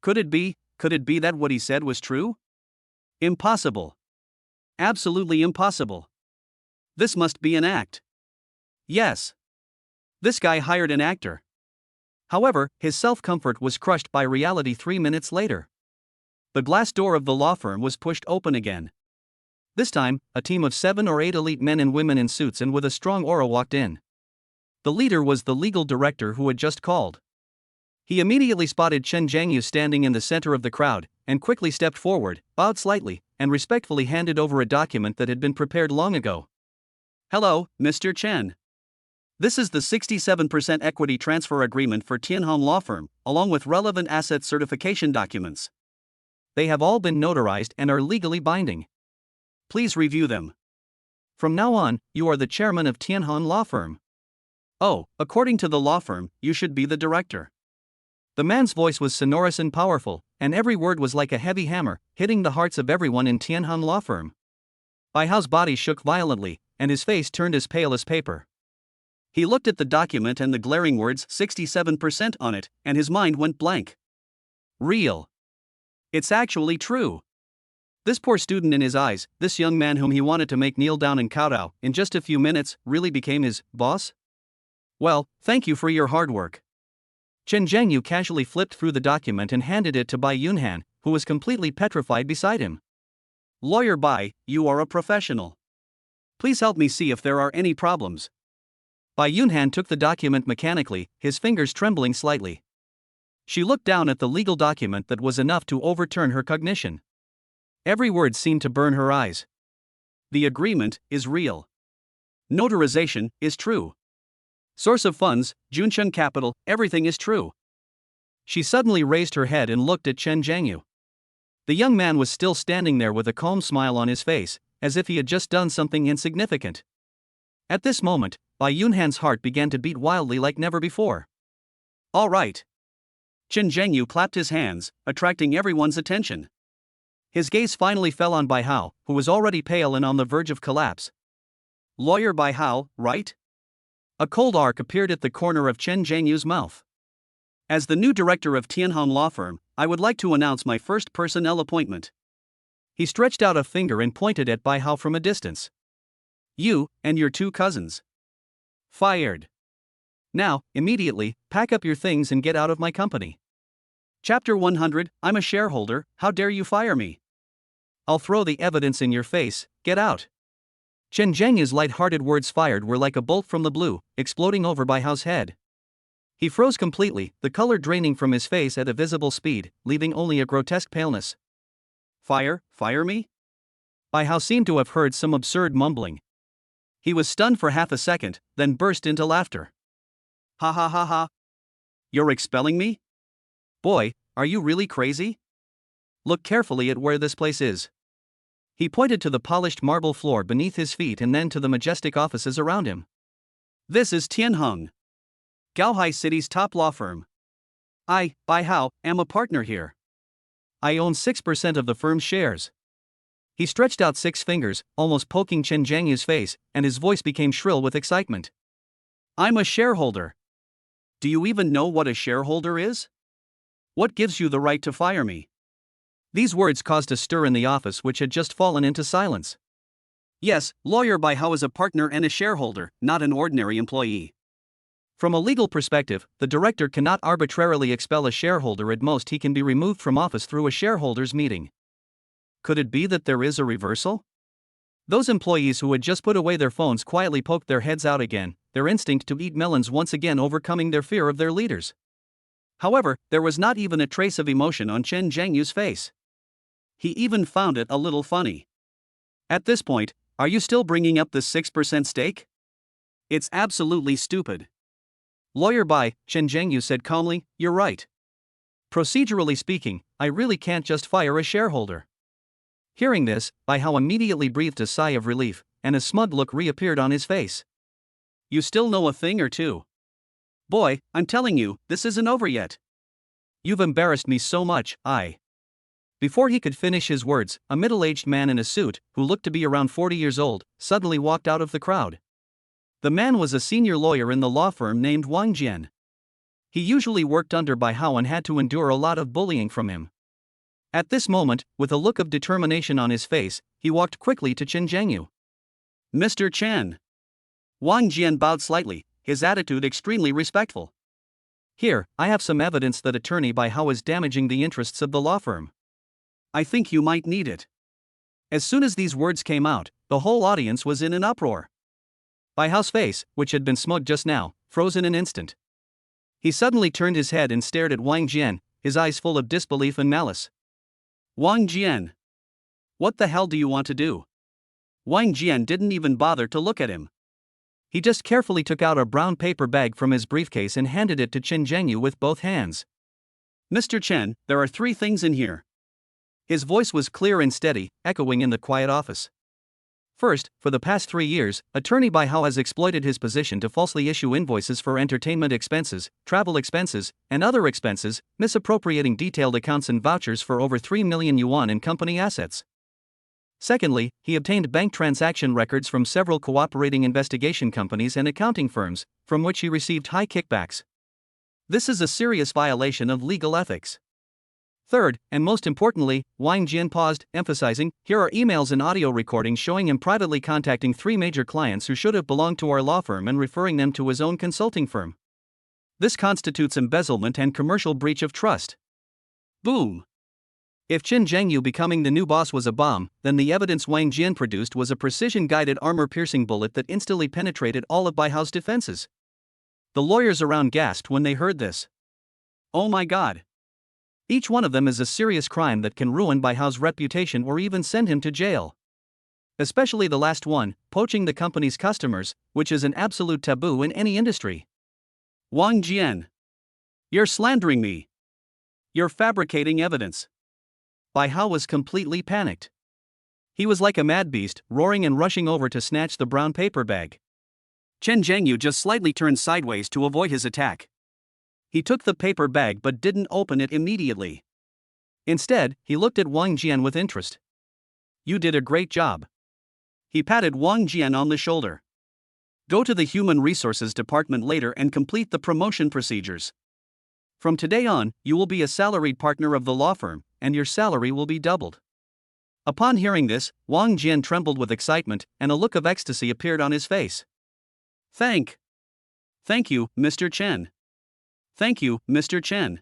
Could it be that what he said was true? Impossible. Absolutely impossible. This must be an act. Yes. This guy hired an actor. However, his self-comfort was crushed by reality 3 minutes later. The glass door of the law firm was pushed open again. This time, a team of 7 or 8 elite men and women in suits and with a strong aura walked in. The leader was the legal director who had just called. He immediately spotted Chen Zhengyu standing in the center of the crowd, and quickly stepped forward, bowed slightly, and respectfully handed over a document that had been prepared long ago. "Hello, Mr. Chen. This is the 67% equity transfer agreement for Tianhong Law Firm, along with relevant asset certification documents. They have all been notarized and are legally binding. Please review them. From now on, you are the chairman of Tianhong Law Firm. Oh, according to the law firm, you should be the director." The man's voice was sonorous and powerful, and every word was like a heavy hammer, hitting the hearts of everyone in Tianhong Law Firm. Bai Hao's body shook violently, and his face turned as pale as paper. He looked at the document and the glaring words 67% on it, and his mind went blank. Real. It's actually true. This poor student in his eyes, this young man whom he wanted to make kneel down and kowtow in just a few minutes, really became his boss? Well, thank you for your hard work. Chen Zhengyu casually flipped through the document and handed it to Bai Yunhan, who was completely petrified beside him. "Lawyer Bai, you are a professional. Please help me see if there are any problems." Bai Yunhan took the document mechanically, his fingers trembling slightly. She looked down at the legal document that was enough to overturn her cognition. Every word seemed to burn her eyes. The agreement is real. Notarization is true. Source of funds, Junsheng Capital, everything is true. She suddenly raised her head and looked at Chen Zhengyu. The young man was still standing there with a calm smile on his face, as if he had just done something insignificant. At this moment, Bai Yunhan's heart began to beat wildly like never before. All right. Chen Zhengyu clapped his hands, attracting everyone's attention. His gaze finally fell on Bai Hao, who was already pale and on the verge of collapse. Lawyer Bai Hao, right? A cold arc appeared at the corner of Chen Zhengyu's mouth. As the new director of Tianhong Law Firm, I would like to announce my first personnel appointment. He stretched out a finger and pointed at Bai Hao from a distance. You, and your 2 cousins. Fired. Now, immediately, pack up your things and get out of my company. Chapter 100, I'm a shareholder, how dare you fire me? I'll throw the evidence in your face, get out. Chen Zhengyu's light-hearted words fired were like a bolt from the blue, exploding over Bai Hao's head. He froze completely, the color draining from his face at a visible speed, leaving only a grotesque paleness. Fire me? Bai Hao seemed to have heard some absurd mumbling. He was stunned for half a second, then burst into laughter. Ha ha ha ha. You're expelling me? Boy, are you really crazy? Look carefully at where this place is. He pointed to the polished marble floor beneath his feet and then to the majestic offices around him. This is Tianheng, Gaohai City's top law firm. I, Bai Hao, am a partner here. I own 6% of the firm's shares. He stretched out 6 fingers, almost poking Chen Jianyu's face, and his voice became shrill with excitement. I'm a shareholder. Do you even know what a shareholder is? What gives you the right to fire me? These words caused a stir in the office which had just fallen into silence. Yes, lawyer Bai Hao is a partner and a shareholder, not an ordinary employee. From a legal perspective, the director cannot arbitrarily expel a shareholder. At most, he can be removed from office through a shareholders' meeting. Could it be that there is a reversal? Those employees who had just put away their phones quietly poked their heads out again, their instinct to eat melons once again overcoming their fear of their leaders. However, there was not even a trace of emotion on Chen Jianyu's face. He even found it a little funny. At this point, are you still bringing up the 6% stake? It's absolutely stupid. Lawyer Bai, Chen Jianyu said calmly, you're right. Procedurally speaking, I really can't just fire a shareholder. Hearing this, Bai Hao immediately breathed a sigh of relief, and a smug look reappeared on his face. You still know a thing or two. Boy, I'm telling you, this isn't over yet. You've embarrassed me so much, Before he could finish his words, a middle-aged man in a suit, who looked to be around 40 years old, suddenly walked out of the crowd. The man was a senior lawyer in the law firm named Wang Jian. He usually worked under Bai Hao and had to endure a lot of bullying from him. At this moment, with a look of determination on his face, he walked quickly to Chen Jianyu. Mr. Chen. Wang Jian bowed slightly, his attitude extremely respectful. Here, I have some evidence that attorney Bai Hao is damaging the interests of the law firm. I think you might need it. As soon as these words came out, the whole audience was in an uproar. Bai Hao's face, which had been smug just now, froze in an instant. He suddenly turned his head and stared at Wang Jian, his eyes full of disbelief and malice. Wang Jian. What the hell do you want to do? Wang Jian didn't even bother to look at him. He just carefully took out a brown paper bag from his briefcase and handed it to Chen Jianyu with both hands. Mr. Chen, there are 3 things in here. His voice was clear and steady, echoing in the quiet office. First, for the past 3 years, attorney Bai Hao has exploited his position to falsely issue invoices for entertainment expenses, travel expenses, and other expenses, misappropriating detailed accounts and vouchers for over 3 million yuan in company assets. Secondly, he obtained bank transaction records from several cooperating investigation companies and accounting firms, from which he received high kickbacks. This is a serious violation of legal ethics. Third, and most importantly, Wang Jian paused, emphasizing, here are emails and audio recordings showing him privately contacting 3 major clients who should have belonged to our law firm and referring them to his own consulting firm. This constitutes embezzlement and commercial breach of trust. Boom. If Chen Jianyu becoming the new boss was a bomb, then the evidence Wang Jian produced was a precision-guided armor-piercing bullet that instantly penetrated all of Bai Hao's defenses. The lawyers around gasped when they heard this. Oh my God. Each one of them is a serious crime that can ruin Bai Hao's reputation or even send him to jail. Especially the last one, poaching the company's customers, which is an absolute taboo in any industry. Wang Jian. You're slandering me. You're fabricating evidence. Bai Hao was completely panicked. He was like a mad beast, roaring and rushing over to snatch the brown paper bag. Chen Jianyu just slightly turned sideways to avoid his attack. He took the paper bag but didn't open it immediately. Instead, he looked at Wang Jian with interest. You did a great job. He patted Wang Jian on the shoulder. Go to the Human Resources Department later and complete the promotion procedures. From today on, you will be a salaried partner of the law firm, and your salary will be doubled. Upon hearing this, Wang Jian trembled with excitement, and a look of ecstasy appeared on his face. Thank you, Mr. Chen. Thank you, Mr. Chen.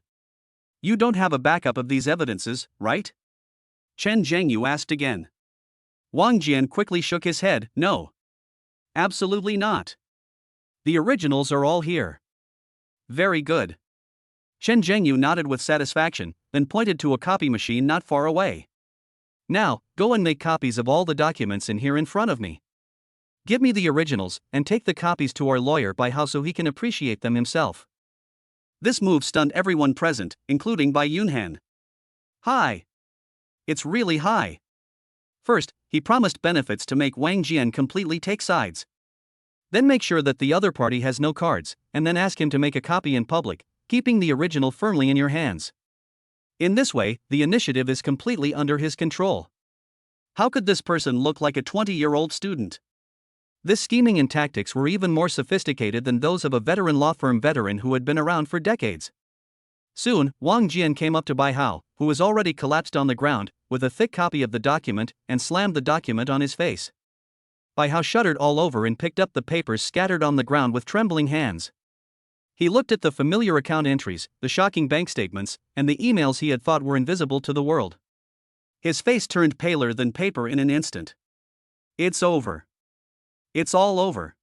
You don't have a backup of these evidences, right? Chen Jianyu asked again. Wang Jian quickly shook his head, no. Absolutely not. The originals are all here. Very good. Chen Jianyu nodded with satisfaction, then pointed to a copy machine not far away. Now, go and make copies of all the documents in here in front of me. Give me the originals, and take the copies to our lawyer Bai Hao so he can appreciate them himself. This move stunned everyone present, including Bai Yunhan. Hi. It's really high. First, he promised benefits to make Wang Jian completely take sides. Then make sure that the other party has no cards, and then ask him to make a copy in public, keeping the original firmly in your hands. In this way, the initiative is completely under his control. How could this person look like a 20-year-old student? This scheming and tactics were even more sophisticated than those of a veteran law firm veteran who had been around for decades. Soon, Wang Jian came up to Bai Hao, who was already collapsed on the ground, with a thick copy of the document, and slammed the document on his face. Bai Hao shuddered all over and picked up the papers scattered on the ground with trembling hands. He looked at the familiar account entries, the shocking bank statements, and the emails he had thought were invisible to the world. His face turned paler than paper in an instant. It's over. It's all over.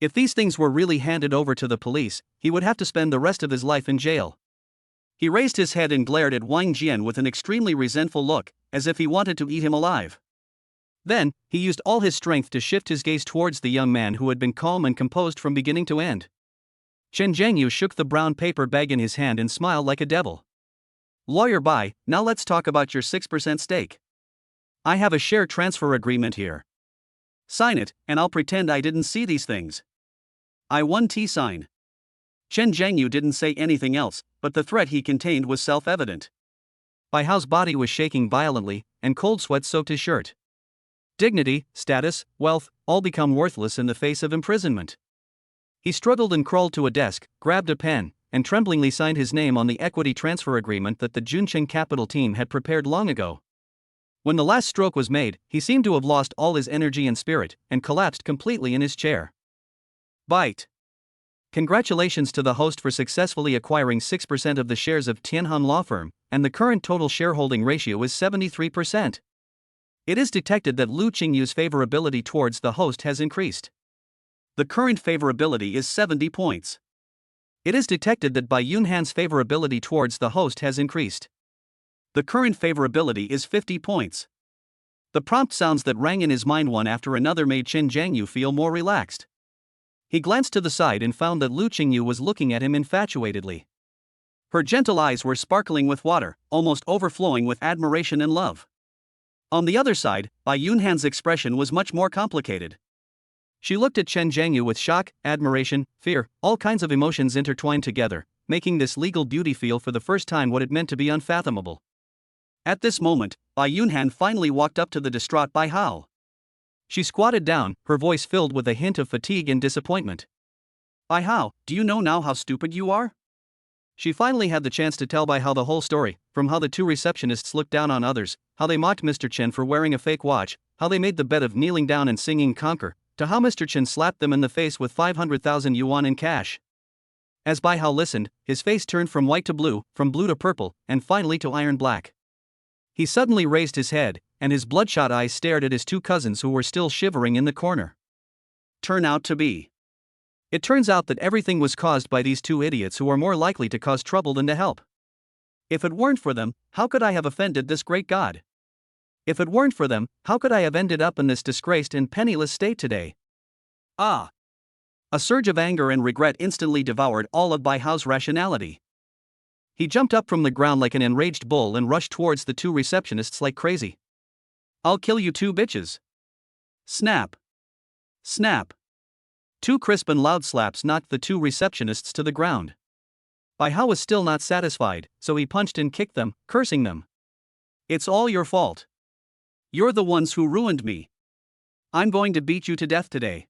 If these things were really handed over to the police, he would have to spend the rest of his life in jail. He raised his head and glared at Wang Jian with an extremely resentful look, as if he wanted to eat him alive. Then, he used all his strength to shift his gaze towards the young man who had been calm and composed from beginning to end. Chen Zhengyu shook the brown paper bag in his hand and smiled like a devil. Lawyer Bai, now let's talk about your 6% stake. I have a share transfer agreement here. Sign it, and I'll pretend I didn't see these things. I 1T sign. Chen Zhengyu didn't say anything else, but the threat he contained was self-evident. Bai Hao's body was shaking violently, and cold sweat soaked his shirt. Dignity, status, wealth, all become worthless in the face of imprisonment. He struggled and crawled to a desk, grabbed a pen, and tremblingly signed his name on the equity transfer agreement that the Juncheng Capital team had prepared long ago. When the last stroke was made, he seemed to have lost all his energy and spirit, and collapsed completely in his chair. Bite. Congratulations to the host for successfully acquiring 6% of the shares of Tianhan Law Firm, and the current total shareholding ratio is 73%. It is detected that Lu Qingyu's favorability towards the host has increased. The current favorability is 70 points. It is detected that Bai Yunhan's favorability towards the host has increased. The current favorability is 50 points. The prompt sounds that rang in his mind one after another made Chen Zhengyu feel more relaxed. He glanced to the side and found that Lu Qingyu was looking at him infatuatedly. Her gentle eyes were sparkling with water, almost overflowing with admiration and love. On the other side, Bai Yunhan's expression was much more complicated. She looked at Chen Zhengyu with shock, admiration, fear, all kinds of emotions intertwined together, making this legal beauty feel for the first time what it meant to be unfathomable. At this moment, Bai Yunhan finally walked up to the distraught Bai Hao. She squatted down, her voice filled with a hint of fatigue and disappointment. Bai Hao, do you know now how stupid you are? She finally had the chance to tell Bai Hao the whole story, from how the two receptionists looked down on others, how they mocked Mr. Chen for wearing a fake watch, how they made the bet of kneeling down and singing Conquer, to how Mr. Chen slapped them in the face with 500,000 yuan in cash. As Bai Hao listened, his face turned from white to blue, from blue to purple, and finally to iron black. He suddenly raised his head, and his bloodshot eyes stared at his two cousins who were still shivering in the corner. It turns out that everything was caused by these two idiots who are more likely to cause trouble than to help. If it weren't for them, how could I have offended this great God? If it weren't for them, how could I have ended up in this disgraced and penniless state today? Ah! A surge of anger and regret instantly devoured all of Bai Hao's rationality. He jumped up from the ground like an enraged bull and rushed towards the two receptionists like crazy. I'll kill you two bitches. Snap. Snap. Two crisp and loud slaps knocked the two receptionists to the ground. Bai Hao was still not satisfied, so he punched and kicked them, cursing them. It's all your fault. You're the ones who ruined me. I'm going to beat you to death today.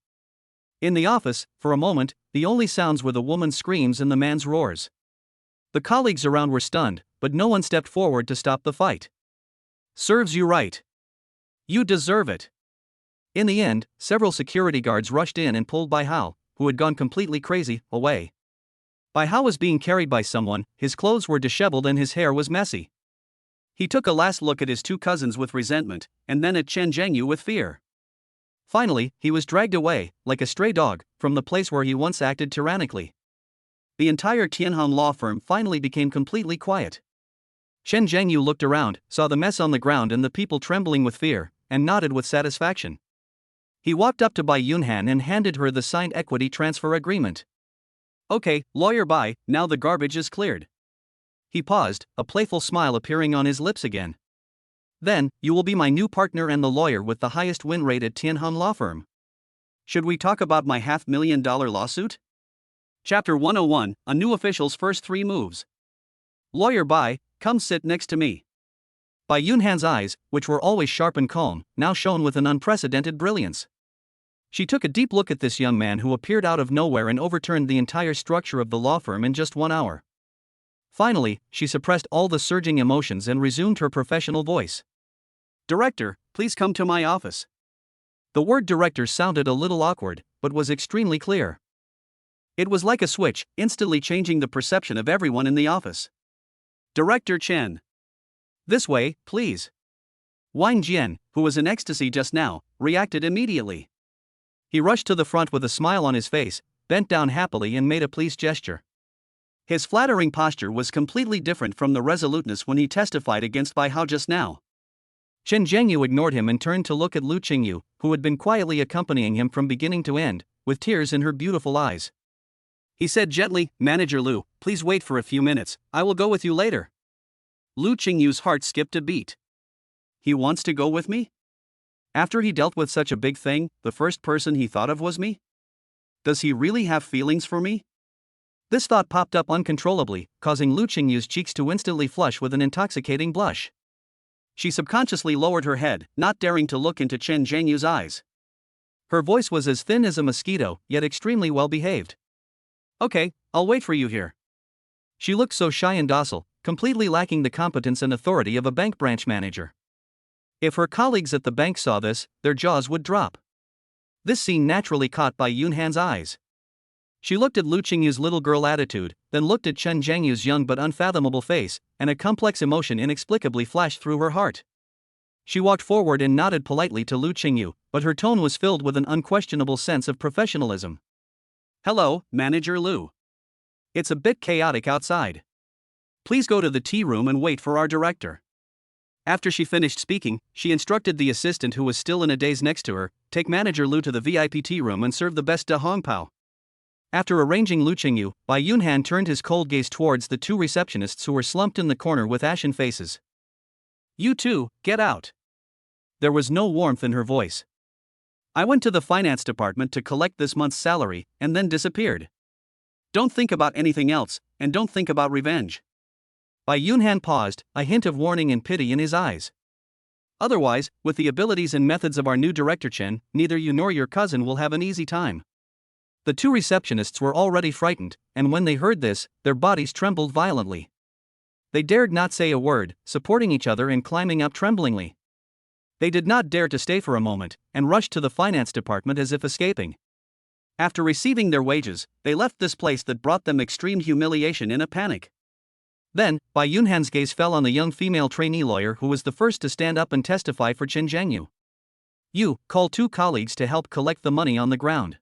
In the office, for a moment, the only sounds were the woman's screams and the man's roars. The colleagues around were stunned, but no one stepped forward to stop the fight. Serves you right. You deserve it. In the end, several security guards rushed in and pulled Bai Hao, who had gone completely crazy, away. Bai Hao was being carried by someone, his clothes were disheveled and his hair was messy. He took a last look at his two cousins with resentment, and then at Chen Zhengyu with fear. Finally, he was dragged away, like a stray dog, from the place where he once acted tyrannically. The entire Tianhan law firm finally became completely quiet. Chen Zhengyu looked around, saw the mess on the ground and the people trembling with fear, and nodded with satisfaction. He walked up to Bai Yunhan and handed her the signed equity transfer agreement. Okay, Lawyer Bai, now the garbage is cleared. He paused, a playful smile appearing on his lips again. Then, you will be my new partner and the lawyer with the highest win rate at Tianhan Law Firm. Should we talk about my $500,000 lawsuit? Chapter 101, A New Official's First 3 Moves. Lawyer Bai, come sit next to me. Bai Yunhan's eyes, which were always sharp and calm, now shone with an unprecedented brilliance. She took a deep look at this young man who appeared out of nowhere and overturned the entire structure of the law firm in just 1 hour. Finally, she suppressed all the surging emotions and resumed her professional voice. Director, please come to my office. The word director sounded a little awkward, but was extremely clear. It was like a switch, instantly changing the perception of everyone in the office. Director Chen. This way, please. Wang Jian, who was in ecstasy just now, reacted immediately. He rushed to the front with a smile on his face, bent down happily and made a pleased gesture. His flattering posture was completely different from the resoluteness when he testified against Bai Hao just now. Chen Zhengyu ignored him and turned to look at Lu Qingyu, who had been quietly accompanying him from beginning to end, with tears in her beautiful eyes. He said gently, Manager Lu, please wait for a few minutes, I will go with you later. Lu Qingyu's heart skipped a beat. He wants to go with me? After he dealt with such a big thing, the first person he thought of was me? Does he really have feelings for me? This thought popped up uncontrollably, causing Lu Qingyu's cheeks to instantly flush with an intoxicating blush. She subconsciously lowered her head, not daring to look into Chen Zhengyu's eyes. Her voice was as thin as a mosquito, yet extremely well behaved. Okay, I'll wait for you here. She looked so shy and docile, completely lacking the competence and authority of a bank branch manager. If her colleagues at the bank saw this, their jaws would drop. This scene naturally caught Bai Yunhan's eyes. She looked at Lu Qingyu's little girl attitude, then looked at Chen Zhengyu's young but unfathomable face, and a complex emotion inexplicably flashed through her heart. She walked forward and nodded politely to Lu Qingyu, but her tone was filled with an unquestionable sense of professionalism. Hello, Manager Lu. It's a bit chaotic outside. Please go to the tea room and wait for our director. After she finished speaking, she instructed the assistant who was still in a daze next to her, take Manager Lu to the VIP tea room and serve the best da hong pao. After arranging Lu Qingyu, Bai Yunhan turned his cold gaze towards the 2 receptionists who were slumped in the corner with ashen faces. You two, get out. There was no warmth in her voice. I went to the finance department to collect this month's salary, and then disappeared. Don't think about anything else, and don't think about revenge. Bai Yunhan paused, a hint of warning and pity in his eyes. Otherwise, with the abilities and methods of our new director Chen, neither you nor your cousin will have an easy time. The 2 receptionists were already frightened, and when they heard this, their bodies trembled violently. They dared not say a word, supporting each other and climbing up tremblingly. They did not dare to stay for a moment, and rushed to the finance department as if escaping. After receiving their wages, they left this place that brought them extreme humiliation in a panic. Then, Bai Yunhan's gaze fell on the young female trainee lawyer who was the first to stand up and testify for Chen Zhengyu. You, call 2 colleagues to help collect the money on the ground.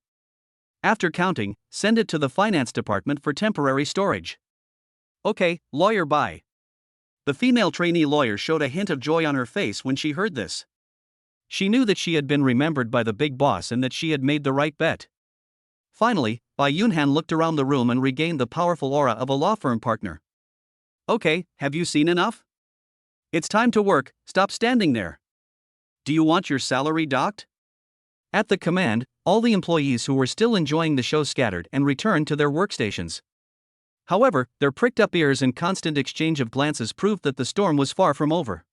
After counting, send it to the finance department for temporary storage. Okay, Lawyer Bai. The female trainee lawyer showed a hint of joy on her face when she heard this. She knew that she had been remembered by the big boss and that she had made the right bet. Finally, Bai Yunhan looked around the room and regained the powerful aura of a law firm partner. Okay, have you seen enough? It's time to work, stop standing there. Do you want your salary docked? At the command, all the employees who were still enjoying the show scattered and returned to their workstations. However, their pricked-up ears and constant exchange of glances proved that the storm was far from over.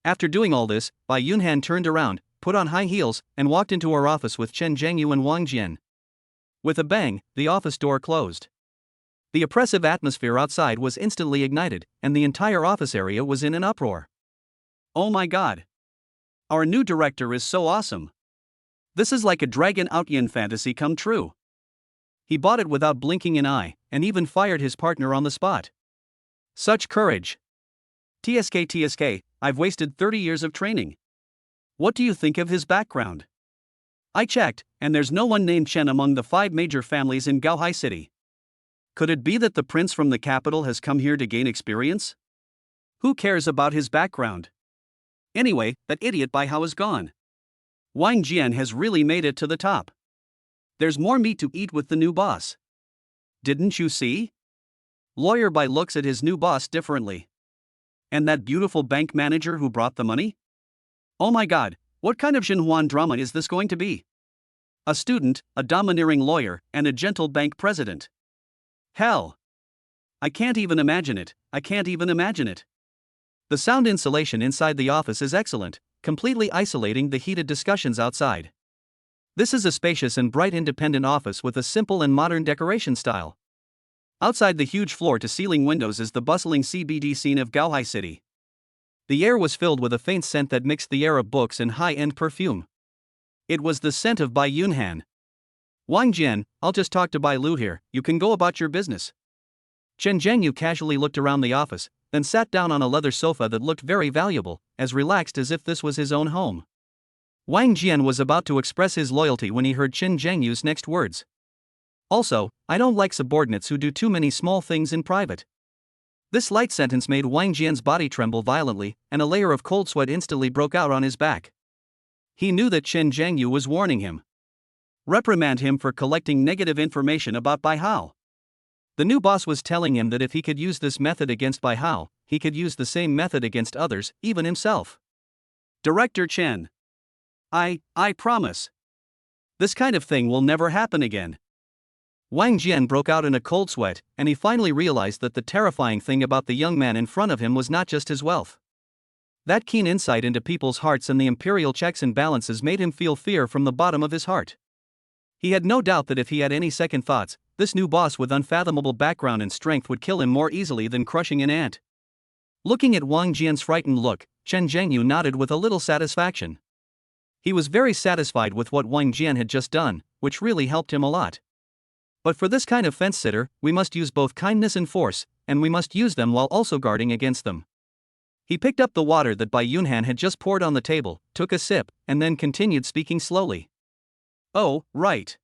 After doing all this, Bai Yunhan turned around, put on high heels, and walked into her office with Chen Zhengyu and Wang Jian. With a bang, the office door closed. The oppressive atmosphere outside was instantly ignited, and the entire office area was in an uproar. Oh my god! Our new director is so awesome! This is like a Dragon Outyin fantasy come true. He bought it without blinking an eye, and even fired his partner on the spot. Such courage! TSK, I've wasted 30 years of training. What do you think of his background? I checked, and there's no one named Chen among the 5 major families in Gaohai City. Could it be that the prince from the capital has come here to gain experience? Who cares about his background? Anyway, that idiot Bai Hao is gone. Wang Jian has really made it to the top. There's more meat to eat with the new boss. Didn't you see? Lawyer Bai looks at his new boss differently. And that beautiful bank manager who brought the money? Oh my god, what kind of Xinhuan drama is this going to be? A student, a domineering lawyer, and a gentle bank president. Hell! I can't even imagine it, I can't even imagine it. The sound insulation inside the office is excellent, completely isolating the heated discussions outside. This is a spacious and bright independent office with a simple and modern decoration style. Outside the huge floor-to-ceiling windows is the bustling CBD scene of Gaohai City. The air was filled with a faint scent that mixed the air of books and high-end perfume. It was the scent of Bai Yunhan. Wang Jian, I'll just talk to Bai Lu here, you can go about your business. Chen Zhengyu casually looked around the office, then sat down on a leather sofa that looked very valuable, as relaxed as if this was his own home. Wang Jian was about to express his loyalty when he heard Chen Zhengyu's next words. Also, I don't like subordinates who do too many small things in private. This light sentence made Wang Jian's body tremble violently, and a layer of cold sweat instantly broke out on his back. He knew that Chen Zhengyu was warning him. Reprimand him for collecting negative information about Bai Hao. The new boss was telling him that if he could use this method against Bai Hao, he could use the same method against others, even himself. Director Chen. I promise. This kind of thing will never happen again. Wang Jian broke out in a cold sweat, and he finally realized that the terrifying thing about the young man in front of him was not just his wealth. That keen insight into people's hearts and the imperial checks and balances made him feel fear from the bottom of his heart. He had no doubt that if he had any second thoughts, this new boss with unfathomable background and strength would kill him more easily than crushing an ant. Looking at Wang Jian's frightened look, Chen Zhengyu nodded with a little satisfaction. He was very satisfied with what Wang Jian had just done, which really helped him a lot. But for this kind of fence-sitter, we must use both kindness and force, and we must use them while also guarding against them. He picked up the water that Bai Yunhan had just poured on the table, took a sip, and then continued speaking slowly. Oh, right.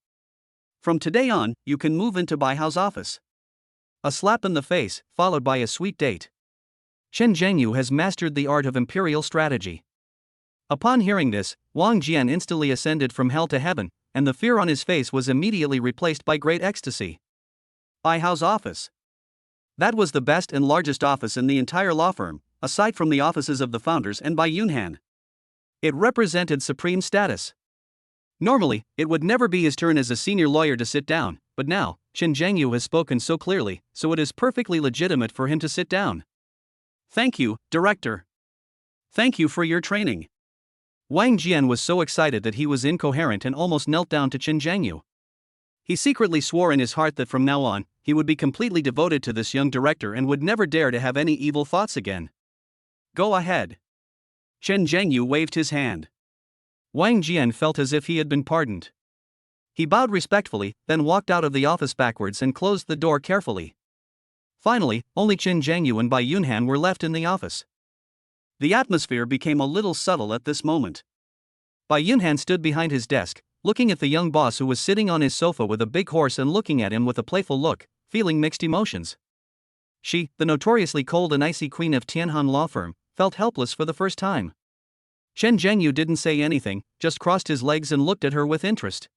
From today on, you can move into Bai Hao's office. A slap in the face, followed by a sweet date. Chen Zhengyu has mastered the art of imperial strategy. Upon hearing this, Wang Jian instantly ascended from hell to heaven, and the fear on his face was immediately replaced by great ecstasy. Bai Hao's office. That was the best and largest office in the entire law firm, aside from the offices of the founders and Bai Yunhan. It represented supreme status. Normally, it would never be his turn as a senior lawyer to sit down, but now, Chen Zhengyu has spoken so clearly, so it is perfectly legitimate for him to sit down. Thank you, Director. Thank you for your training. Wang Jian was so excited that he was incoherent and almost knelt down to Chen Zhengyu. He secretly swore in his heart that from now on, he would be completely devoted to this young director and would never dare to have any evil thoughts again. Go ahead. Chen Zhengyu waved his hand. Wang Jian felt as if he had been pardoned. He bowed respectfully, then walked out of the office backwards and closed the door carefully. Finally, only Chen Zhengyu and Bai Yunhan were left in the office. The atmosphere became a little subtle at this moment. Bai Yunhan stood behind his desk, looking at the young boss who was sitting on his sofa with a big horse and looking at him with a playful look, feeling mixed emotions. She, the notoriously cold and icy queen of Tianhan law firm, felt helpless for the first time. Chen Zhengyu didn't say anything, just crossed his legs and looked at her with interest.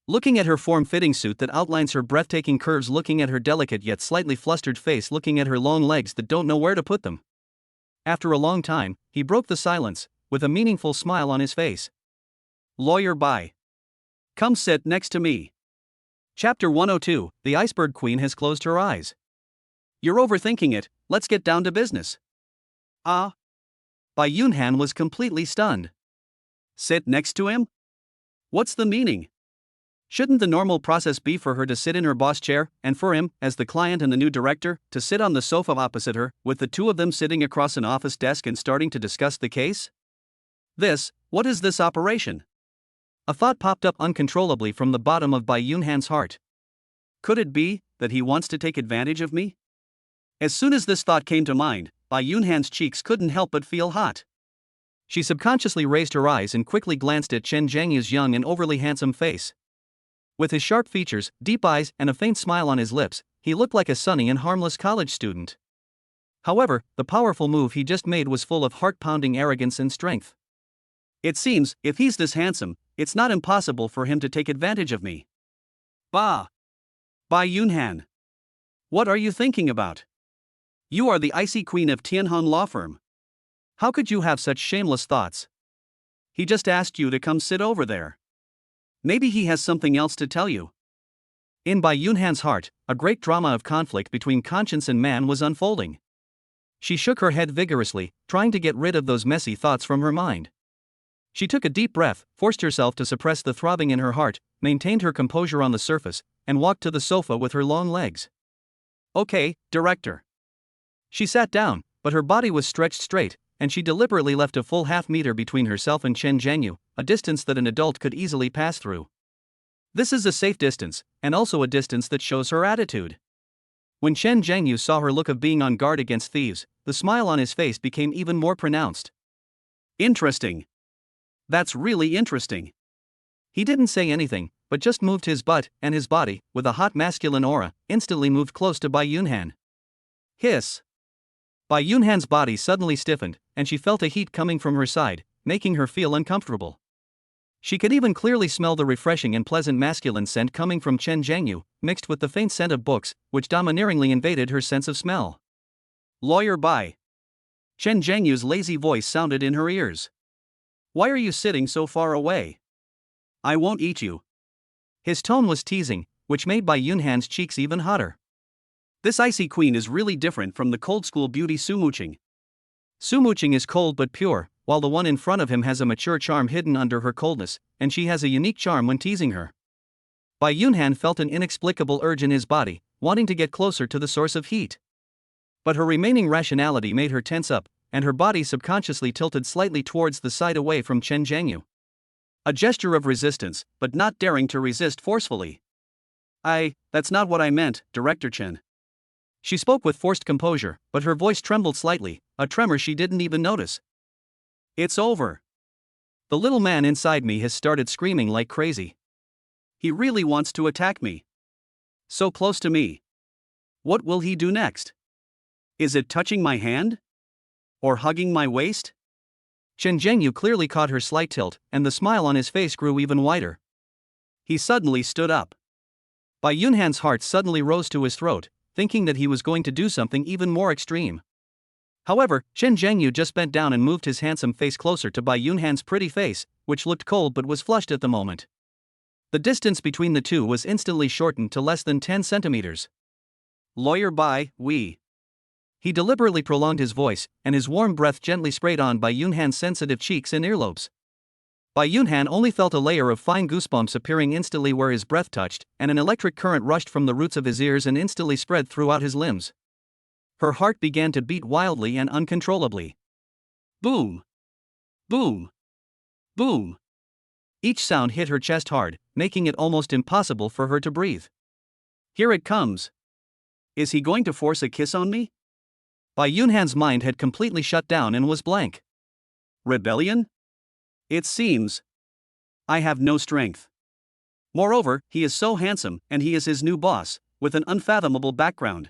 Looking at her form-fitting suit that outlines her breathtaking curves, looking at her delicate yet slightly flustered face, looking at her long legs that don't know where to put them. After a long time, he broke the silence, with a meaningful smile on his face. Lawyer Bai. Come sit next to me. Chapter 102, The Iceberg Queen has closed her eyes. You're overthinking it, let's get down to business. Ah? Bai Yunhan was completely stunned. Sit next to him? What's the meaning? Shouldn't the normal process be for her to sit in her boss chair, and for him, as the client and the new director, to sit on the sofa opposite her, with the two of them sitting across an office desk and starting to discuss the case? What is this operation? A thought popped up uncontrollably from the bottom of Bai Yunhan's heart. Could it be that he wants to take advantage of me? As soon as this thought came to mind, Bai Yunhan's cheeks couldn't help but feel hot. She subconsciously raised her eyes and quickly glanced at Chen Zhengyu's young and overly handsome face. With his sharp features, deep eyes, and a faint smile on his lips, he looked like a sunny and harmless college student. However, the powerful move he just made was full of heart-pounding arrogance and strength. It seems, if he's this handsome, it's not impossible for him to take advantage of me. Bah! Bai Yunhan. What are you thinking about? You are the icy queen of Tianhong law firm. How could you have such shameless thoughts? He just asked you to come sit over there. Maybe he has something else to tell you. In Bai Yunhan's heart, a great drama of conflict between conscience and man was unfolding. She shook her head vigorously, trying to get rid of those messy thoughts from her mind. She took a deep breath, forced herself to suppress the throbbing in her heart, maintained her composure on the surface, and walked to the sofa with her long legs. Okay, director. She sat down, but her body was stretched straight, and she deliberately left a full half-meter between herself and Chen Zhengyu, a distance that an adult could easily pass through. This is a safe distance, and also a distance that shows her attitude. When Chen Zhengyu saw her look of being on guard against thieves, the smile on his face became even more pronounced. Interesting. That's really interesting. He didn't say anything, but just moved his butt, and his body, with a hot masculine aura, instantly moved close to Bai Yunhan. Hiss. Bai Yunhan's body suddenly stiffened, and she felt a heat coming from her side, making her feel uncomfortable. She could even clearly smell the refreshing and pleasant masculine scent coming from Chen Zhengyu, mixed with the faint scent of books, which domineeringly invaded her sense of smell. Lawyer Bai. Chen Zhengyu's lazy voice sounded in her ears. Why are you sitting so far away? I won't eat you. His tone was teasing, which made Bai Yunhan's cheeks even hotter. This icy queen is really different from the cold school beauty Sumuching. Sumuching is cold but pure, while the one in front of him has a mature charm hidden under her coldness, and she has a unique charm when teasing her. Bai Yunhan felt an inexplicable urge in his body, wanting to get closer to the source of heat. But her remaining rationality made her tense up, and her body subconsciously tilted slightly towards the side away from Chen Zhengyu. A gesture of resistance, but not daring to resist forcefully. That's not what I meant, Director Chen. She spoke with forced composure, but her voice trembled slightly, a tremor she didn't even notice. It's over. The little man inside me has started screaming like crazy. He really wants to attack me. So close to me. What will he do next? Is it touching my hand? Or hugging my waist? Chen Zhengyu clearly caught her slight tilt, and the smile on his face grew even wider. He suddenly stood up. Bai Yunhan's heart suddenly rose to his throat, thinking that he was going to do something even more extreme. However, Chen Zhengyu just bent down and moved his handsome face closer to Bai Yunhan's pretty face, which looked cold but was flushed at the moment. The distance between the two was instantly shortened to less than 10 centimeters. Lawyer Bai, we. He deliberately prolonged his voice, and his warm breath gently sprayed on Bai Yunhan's sensitive cheeks and earlobes. Bai Yunhan only felt a layer of fine goosebumps appearing instantly where his breath touched, and an electric current rushed from the roots of his ears and instantly spread throughout his limbs. Her heart began to beat wildly and uncontrollably. Boom! Boom! Boom! Each sound hit her chest hard, making it almost impossible for her to breathe. Here it comes. Is he going to force a kiss on me? Bai Yunhan's mind had completely shut down and was blank. Rebellion? It seems. I have no strength. Moreover, he is so handsome, and he is his new boss, with an unfathomable background.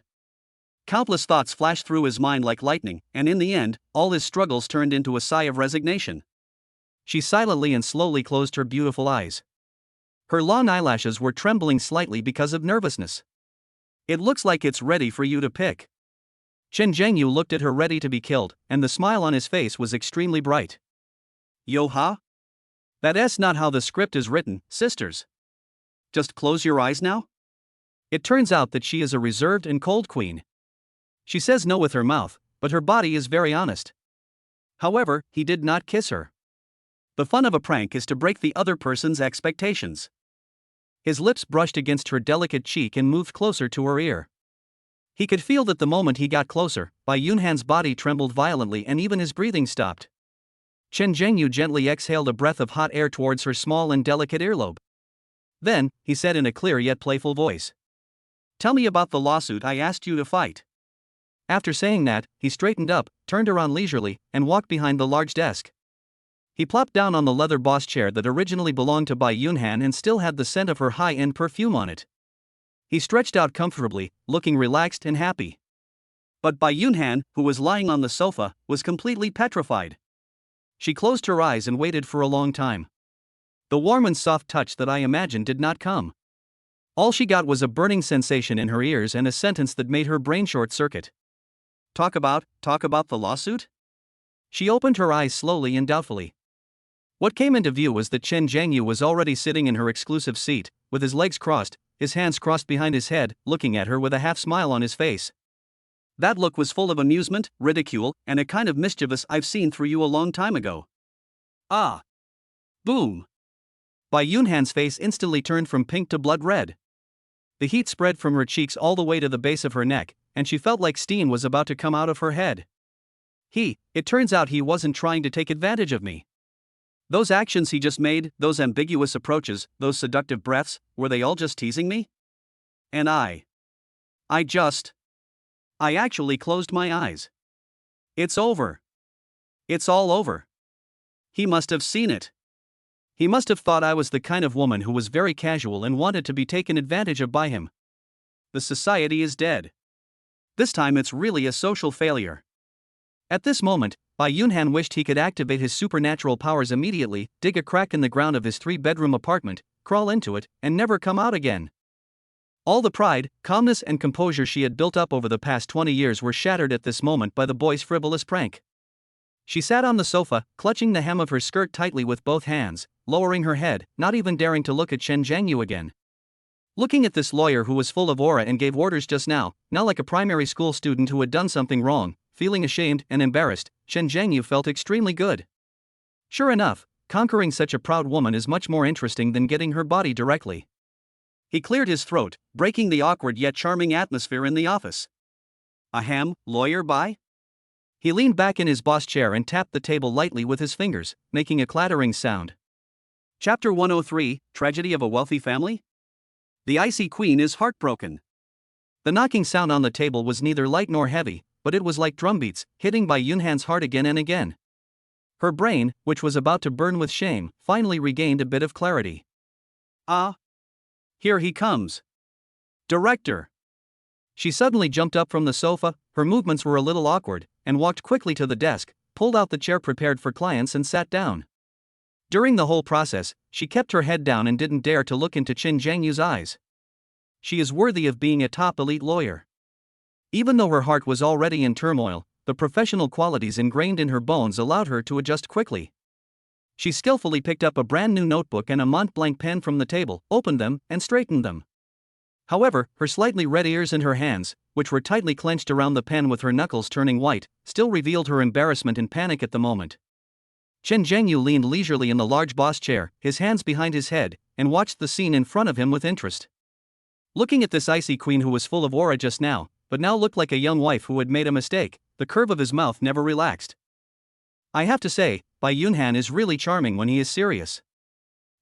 Countless thoughts flashed through his mind like lightning, and in the end, all his struggles turned into a sigh of resignation. She silently and slowly closed her beautiful eyes. Her long eyelashes were trembling slightly because of nervousness. It looks like it's ready for you to pick. Chen Zhengyu looked at her ready to be killed, and the smile on his face was extremely bright. Yo-ha? That's not how the script is written, sisters. Just close your eyes now? It turns out that she is a reserved and cold queen. She says no with her mouth, but her body is very honest. However, he did not kiss her. The fun of a prank is to break the other person's expectations. His lips brushed against her delicate cheek and moved closer to her ear. He could feel that the moment he got closer, Bai Yunhan's body trembled violently and even his breathing stopped. Chen Zhengyu gently exhaled a breath of hot air towards her small and delicate earlobe. Then, he said in a clear yet playful voice. Tell me about the lawsuit I asked you to fight. After saying that, he straightened up, turned around leisurely, and walked behind the large desk. He plopped down on the leather boss chair that originally belonged to Bai Yunhan and still had the scent of her high-end perfume on it. He stretched out comfortably, looking relaxed and happy. But Bai Yunhan, who was lying on the sofa, was completely petrified. She closed her eyes and waited for a long time. The warm and soft touch that I imagined did not come. All she got was a burning sensation in her ears and a sentence that made her brain short-circuit. Talk about the lawsuit? She opened her eyes slowly and doubtfully. What came into view was that Chen Jiangyu was already sitting in her exclusive seat, with his legs crossed, his hands crossed behind his head, looking at her with a half smile on his face. That look was full of amusement, ridicule, and a kind of mischievous "I've seen through you a long time ago." Ah! Boom! Bai Yunhan's face instantly turned from pink to blood red. The heat spread from her cheeks all the way to the base of her neck, and she felt like steam was about to come out of her head. It turns out he wasn't trying to take advantage of me. Those actions he just made, those ambiguous approaches, those seductive breaths, were they all just teasing me? And I actually closed my eyes. It's over. It's all over. He must have seen it. He must have thought I was the kind of woman who was very casual and wanted to be taken advantage of by him. The society is dead. This time it's really a social failure. At this moment, Bai Yunhan wished he could activate his supernatural powers immediately, dig a crack in the ground of his 3-bedroom apartment, crawl into it, and never come out again. All the pride, calmness, and composure she had built up over the past 20 years were shattered at this moment by the boy's frivolous prank. She sat on the sofa, clutching the hem of her skirt tightly with both hands, lowering her head, not even daring to look at Chen Jiangyu again. Looking at this lawyer who was full of aura and gave orders just now like a primary school student who had done something wrong, feeling ashamed and embarrassed, Chen Jiangyu felt extremely good. Sure enough, conquering such a proud woman is much more interesting than getting her body directly. He cleared his throat, breaking the awkward yet charming atmosphere in the office. Lawyer Bai? He leaned back in his boss chair and tapped the table lightly with his fingers, making a clattering sound. Chapter 103, Tragedy of a Wealthy Family? The icy queen is heartbroken. The knocking sound on the table was neither light nor heavy, but it was like drumbeats, hitting Bai Yunhan's heart again and again. Her brain, which was about to burn with shame, finally regained a bit of clarity. Here he comes. Director. She suddenly jumped up from the sofa, her movements were a little awkward, and walked quickly to the desk, pulled out the chair prepared for clients and sat down. During the whole process, she kept her head down and didn't dare to look into Chen Jiangyu's eyes. She is worthy of being a top elite lawyer. Even though her heart was already in turmoil, the professional qualities ingrained in her bones allowed her to adjust quickly. She skillfully picked up a brand new notebook and a Mont Blanc pen from the table, opened them, and straightened them. However, her slightly red ears and her hands, which were tightly clenched around the pen with her knuckles turning white, still revealed her embarrassment and panic at the moment. Chen Jiangyu leaned leisurely in the large boss chair, his hands behind his head, and watched the scene in front of him with interest. Looking at this icy queen who was full of aura just now, but now looked like a young wife who had made a mistake, the curve of his mouth never relaxed. I have to say, Bai Yunhan is really charming when he is serious.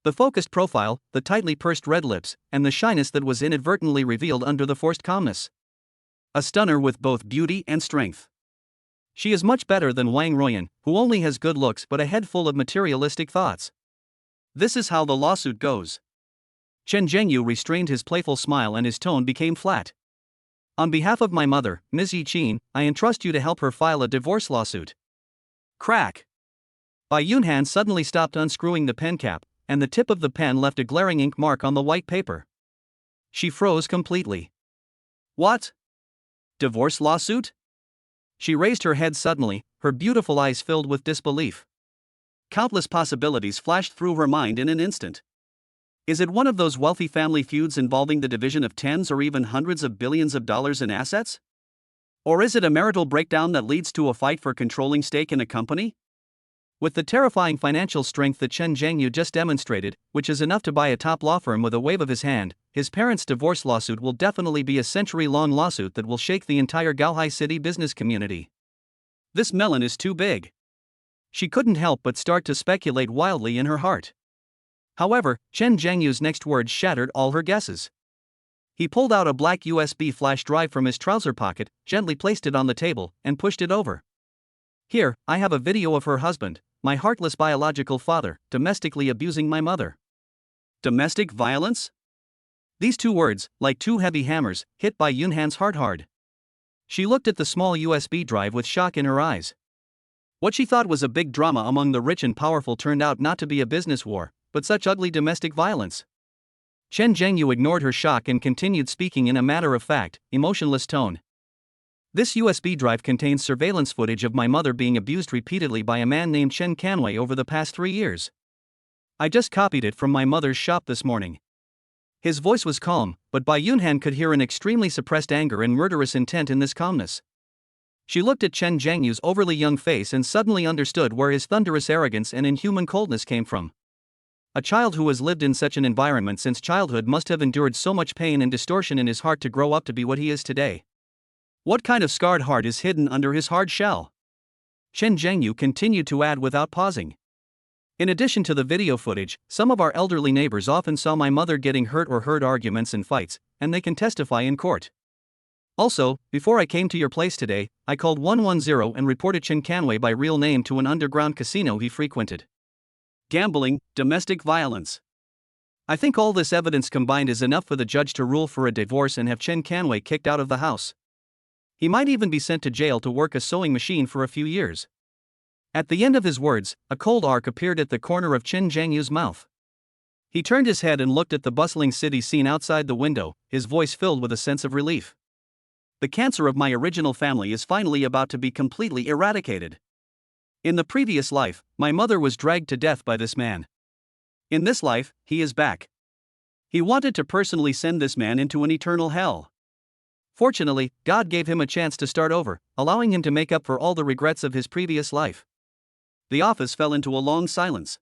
The focused profile, the tightly pursed red lips, and the shyness that was inadvertently revealed under the forced calmness. A stunner with both beauty and strength. She is much better than Wang Ruoyan, who only has good looks but a head full of materialistic thoughts. This is how the lawsuit goes. Chen Jiangyu restrained his playful smile and his tone became flat. On behalf of my mother, Ms. Yiqin, I entrust you to help her file a divorce lawsuit. Crack. Bai Yunhan suddenly stopped unscrewing the pen cap, and the tip of the pen left a glaring ink mark on the white paper. She froze completely. What? Divorce lawsuit? She raised her head suddenly, her beautiful eyes filled with disbelief. Countless possibilities flashed through her mind in an instant. Is it one of those wealthy family feuds involving the division of tens or even hundreds of billions of dollars in assets? Or is it a marital breakdown that leads to a fight for controlling stake in a company? With the terrifying financial strength that Chen Jiangyu just demonstrated, which is enough to buy a top law firm with a wave of his hand, his parents' divorce lawsuit will definitely be a century-long lawsuit that will shake the entire Gaohai City business community. This melon is too big. She couldn't help but start to speculate wildly in her heart. However, Chen Jiangyu's next words shattered all her guesses. He pulled out a black USB flash drive from his trouser pocket, gently placed it on the table, and pushed it over. Here, I have a video of her husband, my heartless biological father, domestically abusing my mother. Domestic violence? These two words, like two heavy hammers, hit Bai Yunhan's heart hard. She looked at the small USB drive with shock in her eyes. What she thought was a big drama among the rich and powerful turned out not to be a business war, but such ugly domestic violence. Chen Jiangyu ignored her shock and continued speaking in a matter-of-fact, emotionless tone. This USB drive contains surveillance footage of my mother being abused repeatedly by a man named Chen Canwei over the past 3 years. I just copied it from my mother's shop this morning. His voice was calm, but Bai Yunhan could hear an extremely suppressed anger and murderous intent in this calmness. She looked at Chen Zhangyu's overly young face and suddenly understood where his thunderous arrogance and inhuman coldness came from. A child who has lived in such an environment since childhood must have endured so much pain and distortion in his heart to grow up to be what he is today. What kind of scarred heart is hidden under his hard shell? Chen Zhengyu continued to add without pausing. In addition to the video footage, some of our elderly neighbors often saw my mother getting hurt or heard arguments and fights, and they can testify in court. Also, before I came to your place today, I called 110 and reported Chen Canwei by real name to an underground casino he frequented. Gambling, domestic violence. I think all this evidence combined is enough for the judge to rule for a divorce and have Chen Canwei kicked out of the house. He might even be sent to jail to work a sewing machine for a few years. At the end of his words, a cold arc appeared at the corner of Chen Zhangyu's mouth. He turned his head and looked at the bustling city scene outside the window, his voice filled with a sense of relief. The cancer of my original family is finally about to be completely eradicated. In the previous life, my mother was dragged to death by this man. In this life, he is back. He wanted to personally send this man into an eternal hell. Fortunately, God gave him a chance to start over, allowing him to make up for all the regrets of his previous life. The office fell into a long silence.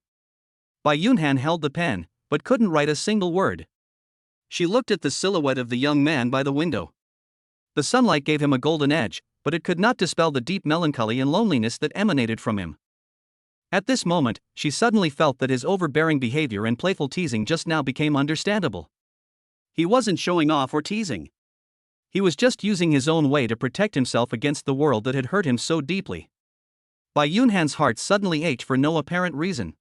Bai Yunhan held the pen, but couldn't write a single word. She looked at the silhouette of the young man by the window. The sunlight gave him a golden edge, but it could not dispel the deep melancholy and loneliness that emanated from him. At this moment, she suddenly felt that his overbearing behavior and playful teasing just now became understandable. He wasn't showing off or teasing. He was just using his own way to protect himself against the world that had hurt him so deeply. Bai Yunhan's heart suddenly ached for no apparent reason.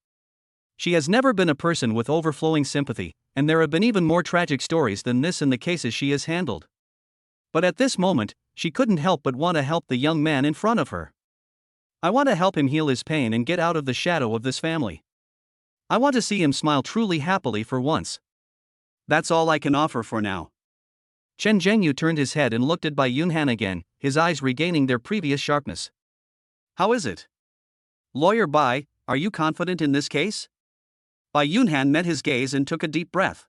She has never been a person with overflowing sympathy, and there have been even more tragic stories than this in the cases she has handled. But at this moment, she couldn't help but want to help the young man in front of her. I want to help him heal his pain and get out of the shadow of this family. I want to see him smile truly happily for once. That's all I can offer for now. Chen Zhengyu turned his head and looked at Bai Yunhan again, his eyes regaining their previous sharpness. How is it? Lawyer Bai, are you confident in this case? Bai Yunhan met his gaze and took a deep breath.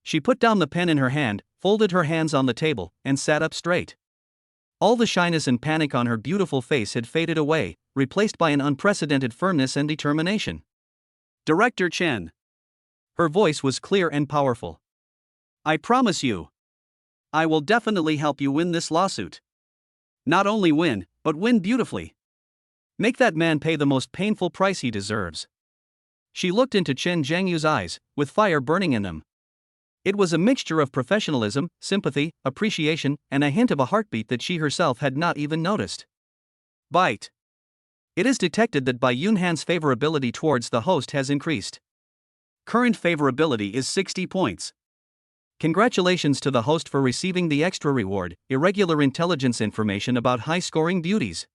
She put down the pen in her hand, folded her hands on the table, and sat up straight. All the shyness and panic on her beautiful face had faded away, replaced by an unprecedented firmness and determination. Director Chen. Her voice was clear and powerful. I promise you, I will definitely help you win this lawsuit. Not only win, but win beautifully. Make that man pay the most painful price he deserves. She looked into Chen Zhangyu's eyes, with fire burning in them. It was a mixture of professionalism, sympathy, appreciation, and a hint of a heartbeat that she herself had not even noticed. Bite. It is detected that Bai Yunhan's favorability towards the host has increased. Current favorability is 60 points. Congratulations to the host for receiving the extra reward, irregular intelligence information about high-scoring beauties.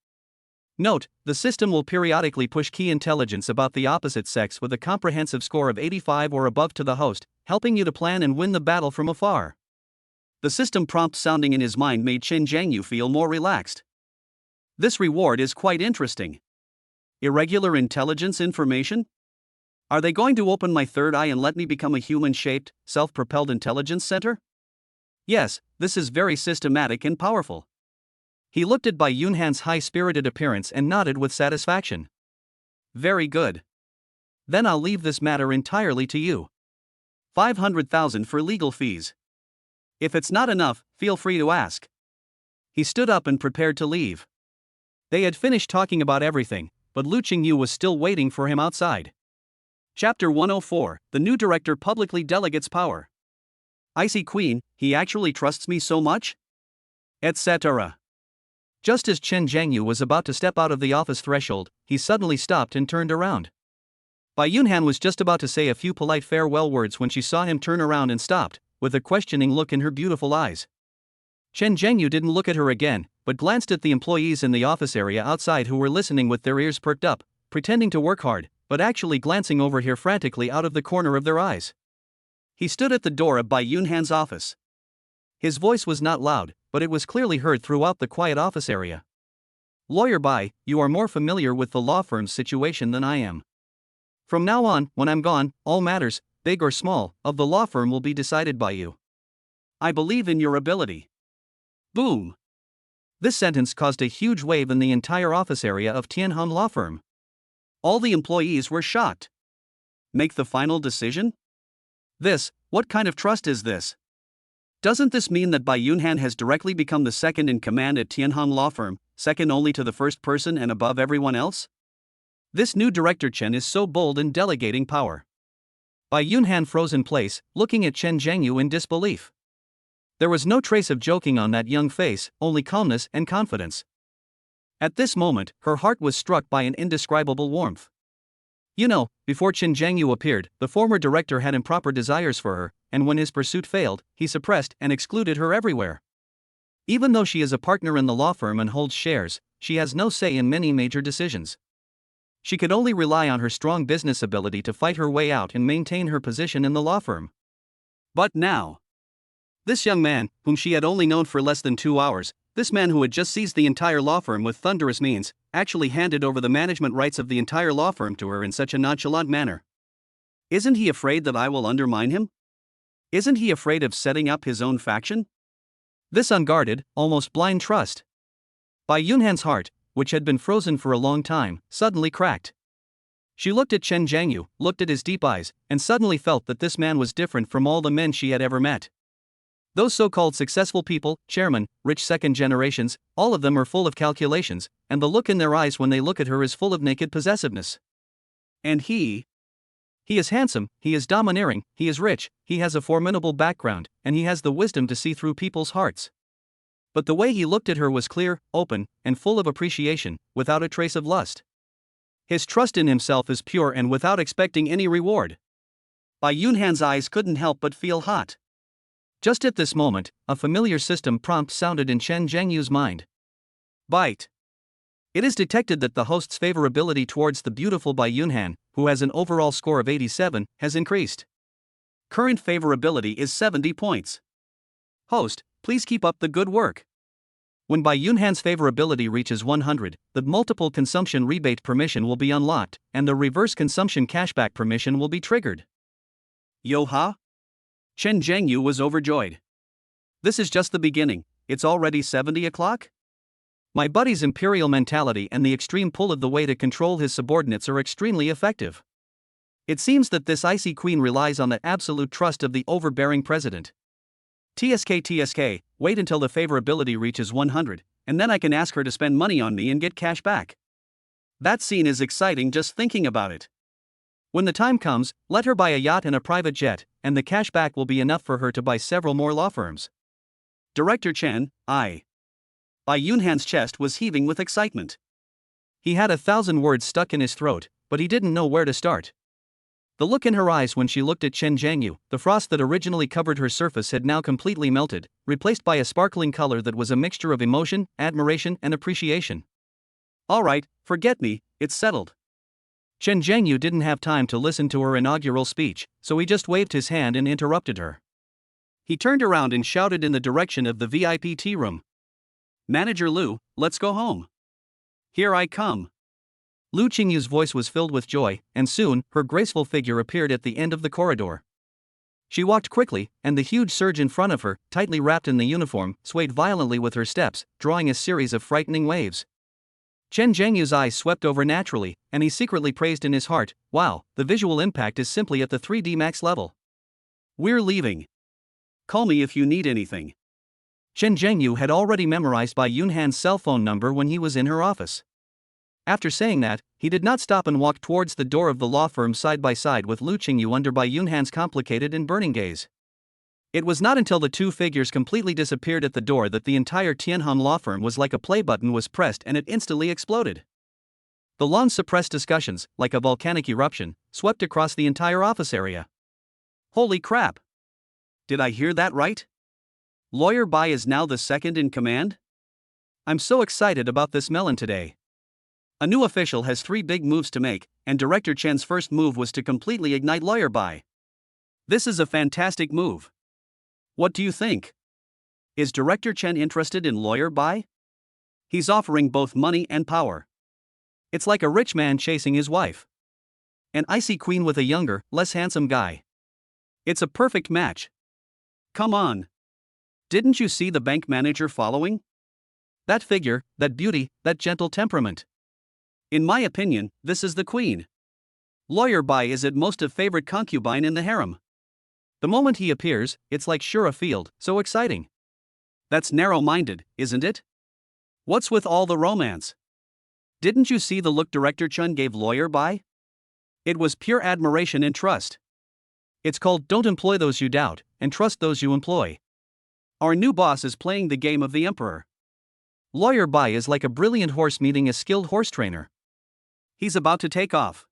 Note, the system will periodically push key intelligence about the opposite sex with a comprehensive score of 85 or above to the host, helping you to plan and win the battle from afar. The system prompt sounding in his mind made Chen Zhangyu feel more relaxed. This reward is quite interesting. Irregular intelligence information? Are they going to open my third eye and let me become a human-shaped, self-propelled intelligence center? Yes, this is very systematic and powerful. He looked at Bai Yunhan's high-spirited appearance and nodded with satisfaction. Very good. Then I'll leave this matter entirely to you. 500,000 for legal fees. If it's not enough, feel free to ask. He stood up and prepared to leave. They had finished talking about everything, but Lu Qingyu was still waiting for him outside. Chapter 104, The New Director Publicly Delegates Power. Icy Queen, he actually trusts me so much? Etc. Just as Chen Zhangyu was about to step out of the office threshold, he suddenly stopped and turned around. Bai Yunhan was just about to say a few polite farewell words when she saw him turn around and stopped, with a questioning look in her beautiful eyes. Chen Zhangyu didn't look at her again, but glanced at the employees in the office area outside who were listening with their ears perked up, pretending to work hard, but actually glancing over here frantically out of the corner of their eyes. He stood at the door of Bai Yunhan's office. His voice was not loud, but it was clearly heard throughout the quiet office area. "Lawyer Bai, you are more familiar with the law firm's situation than I am. From now on, when I'm gone, all matters, big or small, of the law firm will be decided by you. I believe in your ability." Boom! This sentence caused a huge wave in the entire office area of Tianhong Law Firm. All the employees were shocked. Make the final decision? What kind of trust is this? Doesn't this mean that Bai Yunhan has directly become the second in command at Tianhong Law Firm, second only to the first person and above everyone else? This new director Chen is so bold in delegating power. Bai Yunhan froze in place, looking at Chen Zhengyu in disbelief. There was no trace of joking on that young face, only calmness and confidence. At this moment, her heart was struck by an indescribable warmth. Before Chen Zhengyu appeared, the former director had improper desires for her, and when his pursuit failed, he suppressed and excluded her everywhere. Even though she is a partner in the law firm and holds shares, she has no say in many major decisions. She could only rely on her strong business ability to fight her way out and maintain her position in the law firm. But now, this young man, whom she had only known for less than 2 hours, this man who had just seized the entire law firm with thunderous means, actually handed over the management rights of the entire law firm to her in such a nonchalant manner. Isn't he afraid that I will undermine him? Isn't he afraid of setting up his own faction? This unguarded, almost blind trust. Bai Yunhan's heart, which had been frozen for a long time, suddenly cracked. She looked at Chen Zhengyu, looked at his deep eyes, and suddenly felt that this man was different from all the men she had ever met. Those so-called successful people, chairmen, rich second generations, all of them are full of calculations, and the look in their eyes when they look at her is full of naked possessiveness. And he is handsome, he is domineering, he is rich, he has a formidable background, and he has the wisdom to see through people's hearts. But the way he looked at her was clear, open, and full of appreciation, without a trace of lust. His trust in himself is pure and without expecting any reward. Bai Yunhan's eyes couldn't help but feel hot. Just at this moment, a familiar system prompt sounded in Chen Zhengyu's mind. Bite. It is detected that the host's favorability towards the beautiful Bai Yunhan, who has an overall score of 87, has increased. Current favorability is 70 points. Host, please keep up the good work. When Bai Yunhan's favorability reaches 100, the multiple consumption rebate permission will be unlocked, and the reverse consumption cashback permission will be triggered. Yo-ha? Chen Zhengyu was overjoyed. This is just the beginning, it's already 70 o'clock? My buddy's imperial mentality and the extreme pull of the way to control his subordinates are extremely effective. It seems that this icy queen relies on the absolute trust of the overbearing president. TSK, wait until the favorability reaches 100, and then I can ask her to spend money on me and get cash back. That scene is exciting just thinking about it. When the time comes, let her buy a yacht and a private jet, and the cash back will be enough for her to buy several more law firms. Director Chen, Bai Yunhan's chest was heaving with excitement. He had 1,000 words stuck in his throat, but he didn't know where to start. The look in her eyes when she looked at Chen Zhengyu, the frost that originally covered her surface had now completely melted, replaced by a sparkling color that was a mixture of emotion, admiration, and appreciation. All right, forget me, it's settled. Chen Zhengyu didn't have time to listen to her inaugural speech, so he just waved his hand and interrupted her. He turned around and shouted in the direction of the VIP tea room. Manager Lu, let's go home. Here I come. Lu Qingyu's voice was filled with joy, and soon, her graceful figure appeared at the end of the corridor. She walked quickly, and the huge surge in front of her, tightly wrapped in the uniform, swayed violently with her steps, drawing a series of frightening waves. Chen Zhengyu's eyes swept over naturally, and he secretly praised in his heart, wow, the visual impact is simply at the 3D max level. We're leaving. Call me if you need anything. Chen Zhengyu had already memorized Bai Yunhan's cell phone number when he was in her office. After saying that, he did not stop and walked towards the door of the law firm side by side with Lu Qingyu under Bai Yunhan's complicated and burning gaze. It was not until the two figures completely disappeared at the door that the entire Tianhong law firm was like a play button was pressed and it instantly exploded. The long-suppressed discussions, like a volcanic eruption, swept across the entire office area. Holy crap! Did I hear that right? Lawyer Bai is now the second in command? I'm so excited about this melon today. A new official has 3 big moves to make, and Director Chen's first move was to completely ignite Lawyer Bai. This is a fantastic move. What do you think? Is Director Chen interested in Lawyer Bai? He's offering both money and power. It's like a rich man chasing his wife. An icy queen with a younger, less handsome guy. It's a perfect match. Come on. Didn't you see the bank manager following? That figure, that beauty, that gentle temperament. In my opinion, this is the queen. Lawyer Bai is at most a favorite concubine in the harem. The moment he appears, it's like sure a field, so exciting. That's narrow-minded, isn't it? What's with all the romance? Didn't you see the look Director Chen gave Lawyer Bai? It was pure admiration and trust. It's called don't employ those you doubt, and trust those you employ. Our new boss is playing the game of the emperor. Lawyer Bai is like a brilliant horse meeting a skilled horse trainer. He's about to take off.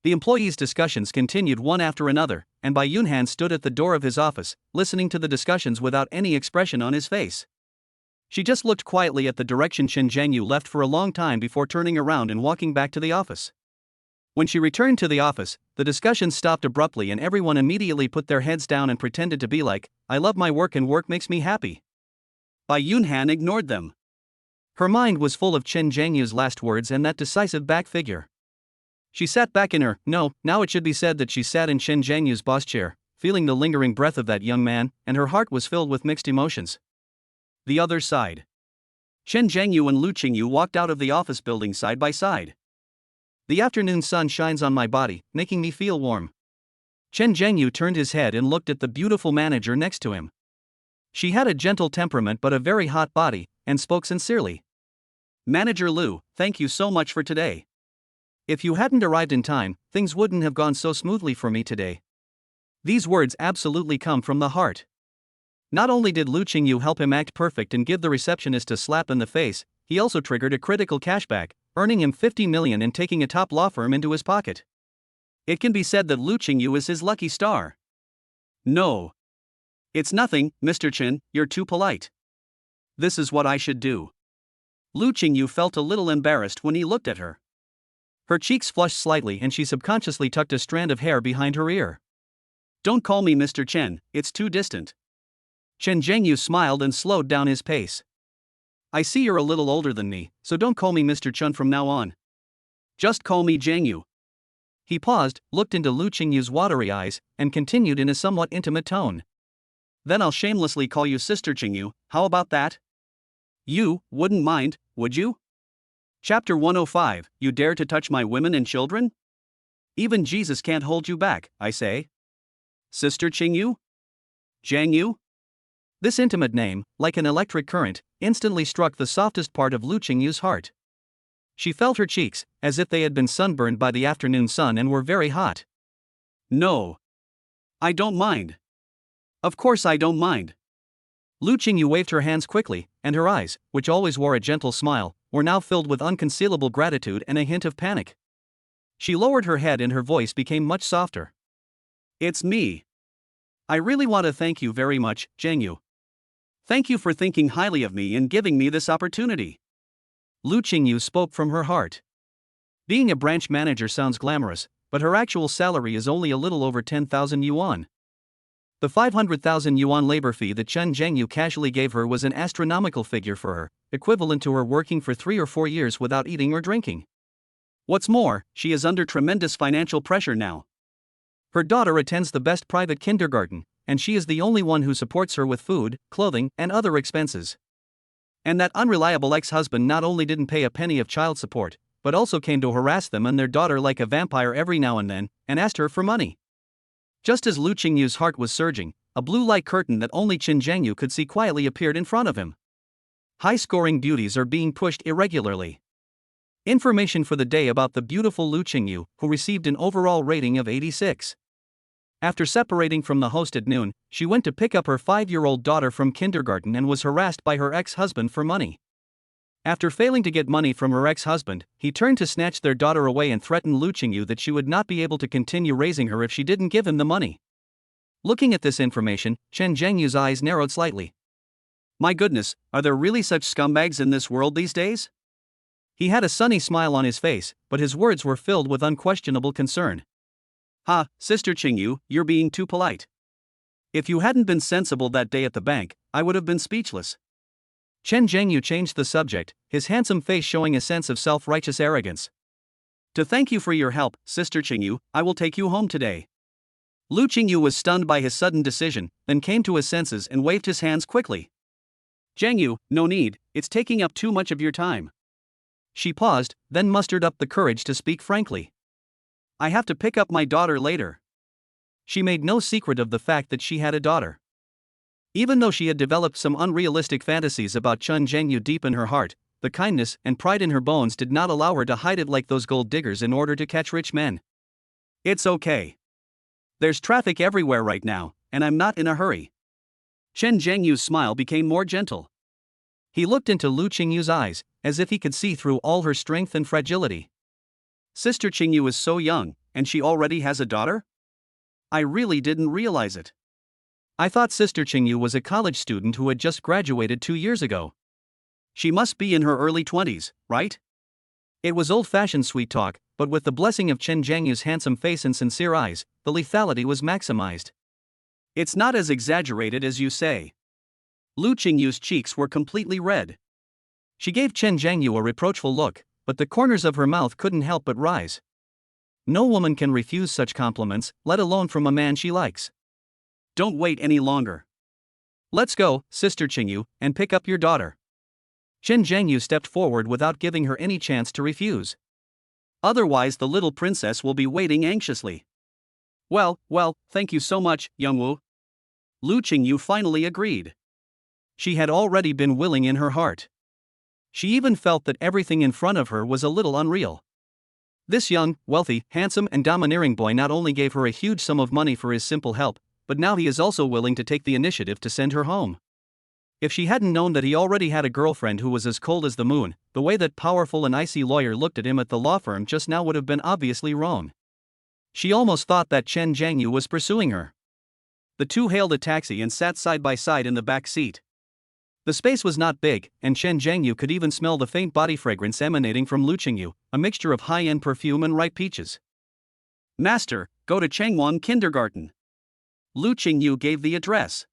The employees' discussions continued one after another, and Bai Yunhan stood at the door of his office, listening to the discussions without any expression on his face. She just looked quietly at the direction Chen Zhengyu left for a long time before turning around and walking back to the office. When she returned to the office, the discussion stopped abruptly and everyone immediately put their heads down and pretended to be like, I love my work and work makes me happy. Bai Yunhan ignored them. Her mind was full of Chen Zhengyu's last words and that decisive back figure. She sat back in her, now it should be said that she sat in Chen Zhengyu's boss chair, feeling the lingering breath of that young man, and her heart was filled with mixed emotions. The other side. Chen Zhengyu and Lu Qingyu walked out of the office building side by side. The afternoon sun shines on my body, making me feel warm. Chen Zhengyu turned his head and looked at the beautiful manager next to him. She had a gentle temperament but a very hot body, and spoke sincerely. Manager Lu, thank you so much for today. If you hadn't arrived in time, things wouldn't have gone so smoothly for me today. These words absolutely come from the heart. Not only did Lu Qingyu help him act perfect and give the receptionist a slap in the face, he also triggered a critical cashback, earning him 50 million and taking a top law firm into his pocket. It can be said that Lu Qingyu is his lucky star. No. It's nothing, Mr. Chen, you're too polite. This is what I should do. Lu Qingyu felt a little embarrassed when he looked at her. Her cheeks flushed slightly and she subconsciously tucked a strand of hair behind her ear. Don't call me Mr. Chen, it's too distant. Chen Zhengyu smiled and slowed down his pace. I see you're a little older than me, so don't call me Mr. Chen from now on. Just call me Zhengyu. He paused, looked into Lu Qingyu's watery eyes, and continued in a somewhat intimate tone. Then I'll shamelessly call you Sister Qingyu, how about that? You wouldn't mind, would you? Chapter 105, You dare to touch my women and children? Even Jesus can't hold you back, I say. Sister Qingyu? Zhengyu? This intimate name, like an electric current, instantly struck the softest part of Lu Qingyu's heart. She felt her cheeks, as if they had been sunburned by the afternoon sun and were very hot. No. I don't mind. Of course I don't mind. Lu Qingyu waved her hands quickly, and her eyes, which always wore a gentle smile, were now filled with unconcealable gratitude and a hint of panic. She lowered her head and her voice became much softer. It's me. I really want to thank you very much, Zhengyu. Thank you for thinking highly of me and giving me this opportunity. Lu Qingyu spoke from her heart. Being a branch manager sounds glamorous, but her actual salary is only a little over 10,000 yuan. The 500,000 yuan labor fee that Chen Zhengyu casually gave her was an astronomical figure for her, equivalent to her working for 3 or 4 years without eating or drinking. What's more, she is under tremendous financial pressure now. Her daughter attends the best private kindergarten, and she is the only one who supports her with food, clothing, and other expenses. And that unreliable ex-husband not only didn't pay a penny of child support, but also came to harass them and their daughter like a vampire every now and then, and asked her for money. Just as Lu Qingyu's heart was surging, a blue light curtain that only Chen Zhengyu could see quietly appeared in front of him. High-scoring beauties are being pushed irregularly. Information for the day about the beautiful Lu Qingyu, who received an overall rating of 86. After separating from the host at noon, she went to pick up her 5-year-old daughter from kindergarten and was harassed by her ex-husband for money. After failing to get money from her ex-husband, he turned to snatch their daughter away and threatened Lu Qingyu that she would not be able to continue raising her if she didn't give him the money. Looking at this information, Chen Zhengyu's eyes narrowed slightly. My goodness, are there really such scumbags in this world these days? He had a sunny smile on his face, but his words were filled with unquestionable concern. Ha, Sister Qingyu, you're being too polite. If you hadn't been sensible that day at the bank, I would have been speechless. Chen Zhengyu changed the subject, his handsome face showing a sense of self-righteous arrogance. To thank you for your help, Sister Qingyu, I will take you home today. Lu Qingyu was stunned by his sudden decision, then came to his senses and waved his hands quickly. Zhengyu, no need, it's taking up too much of your time. She paused, then mustered up the courage to speak frankly. I have to pick up my daughter later. She made no secret of the fact that she had a daughter. Even though she had developed some unrealistic fantasies about Chen Zhengyu deep in her heart, the kindness and pride in her bones did not allow her to hide it like those gold diggers in order to catch rich men. It's okay. There's traffic everywhere right now, and I'm not in a hurry. Chen Zhengyu's smile became more gentle. He looked into Lu Qingyu's eyes, as if he could see through all her strength and fragility. Sister Qingyu is so young, and she already has a daughter? I really didn't realize it. I thought Sister Qingyu was a college student who had just graduated 2 years ago. She must be in her early 20s, right? It was old-fashioned sweet talk, but with the blessing of Chen Zhengyu's handsome face and sincere eyes, the lethality was maximized. It's not as exaggerated as you say. Lu Qingyu's cheeks were completely red. She gave Chen Zhengyu a reproachful look, but the corners of her mouth couldn't help but rise. No woman can refuse such compliments, let alone from a man she likes. Don't wait any longer. Let's go, Sister Qingyu, and pick up your daughter. Chen Zhengyu stepped forward without giving her any chance to refuse. Otherwise the little princess will be waiting anxiously. Well, thank you so much, Youngwoo. Lu Qingyu finally agreed. She had already been willing in her heart. She even felt that everything in front of her was a little unreal. This young, wealthy, handsome and domineering boy not only gave her a huge sum of money for his simple help, but now he is also willing to take the initiative to send her home. If she hadn't known that he already had a girlfriend who was as cold as the moon, the way that powerful and icy lawyer looked at him at the law firm just now would have been obviously wrong. She almost thought that Chen Zhengyu was pursuing her. The two hailed a taxi and sat side by side in the back seat. The space was not big, and Chen Zhengyu could even smell the faint body fragrance emanating from Lu Qingyu, a mixture of high-end perfume and ripe peaches. Master, go to Changwon Kindergarten. Lu Qingyu gave the address.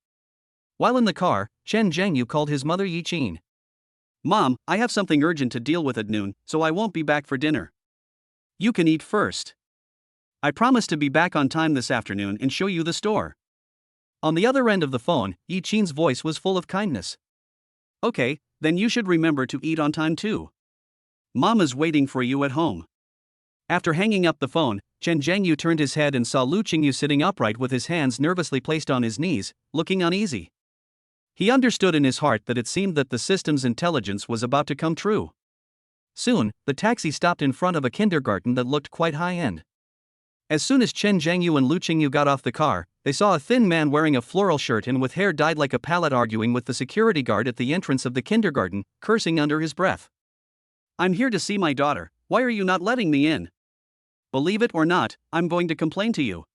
While in the car, Chen Zhengyu called his mother Yi Qin. Mom, I have something urgent to deal with at noon, so I won't be back for dinner. You can eat first. I promise to be back on time this afternoon and show you the store. On the other end of the phone, Yi Qin's voice was full of kindness. Okay, then you should remember to eat on time too. Mom is waiting for you at home. After hanging up the phone, Chen Zhengyu turned his head and saw Lu Qingyu sitting upright with his hands nervously placed on his knees, looking uneasy. He understood in his heart that it seemed that the system's intelligence was about to come true. Soon, the taxi stopped in front of a kindergarten that looked quite high-end. As soon as Chen Zhengyu and Lu Qingyu got off the car, they saw a thin man wearing a floral shirt and with hair dyed like a palette arguing with the security guard at the entrance of the kindergarten, cursing under his breath. I'm here to see my daughter, why are you not letting me in? Believe it or not, I'm going to complain to you.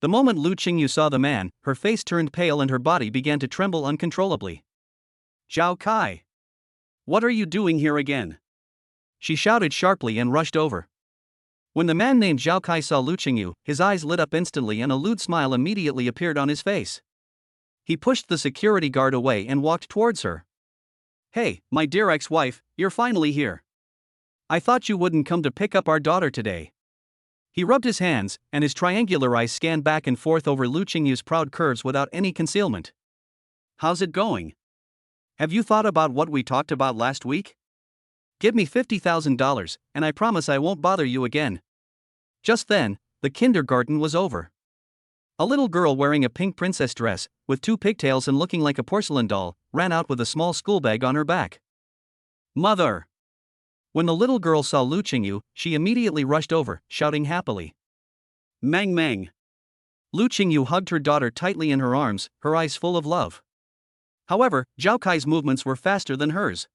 The moment Lu Qingyu saw the man, her face turned pale and her body began to tremble uncontrollably. Zhao Kai! What are you doing here again? She shouted sharply and rushed over. When the man named Zhao Kai saw Lu Qingyu, his eyes lit up instantly and a lewd smile immediately appeared on his face. He pushed the security guard away and walked towards her. Hey, my dear ex-wife, you're finally here. I thought you wouldn't come to pick up our daughter today. He rubbed his hands, and his triangular eyes scanned back and forth over Lu Qingyu's proud curves without any concealment. How's it going? Have you thought about what we talked about last week? Give me $50,000, and I promise I won't bother you again. Just then, the kindergarten was over. A little girl wearing a pink princess dress, with 2 pigtails and looking like a porcelain doll, ran out with a small school bag on her back. Mother! When the little girl saw Lu Qingyu, she immediately rushed over, shouting happily. Mang Mang! Lu Qingyu hugged her daughter tightly in her arms, her eyes full of love. However, Zhao Kai's movements were faster than hers.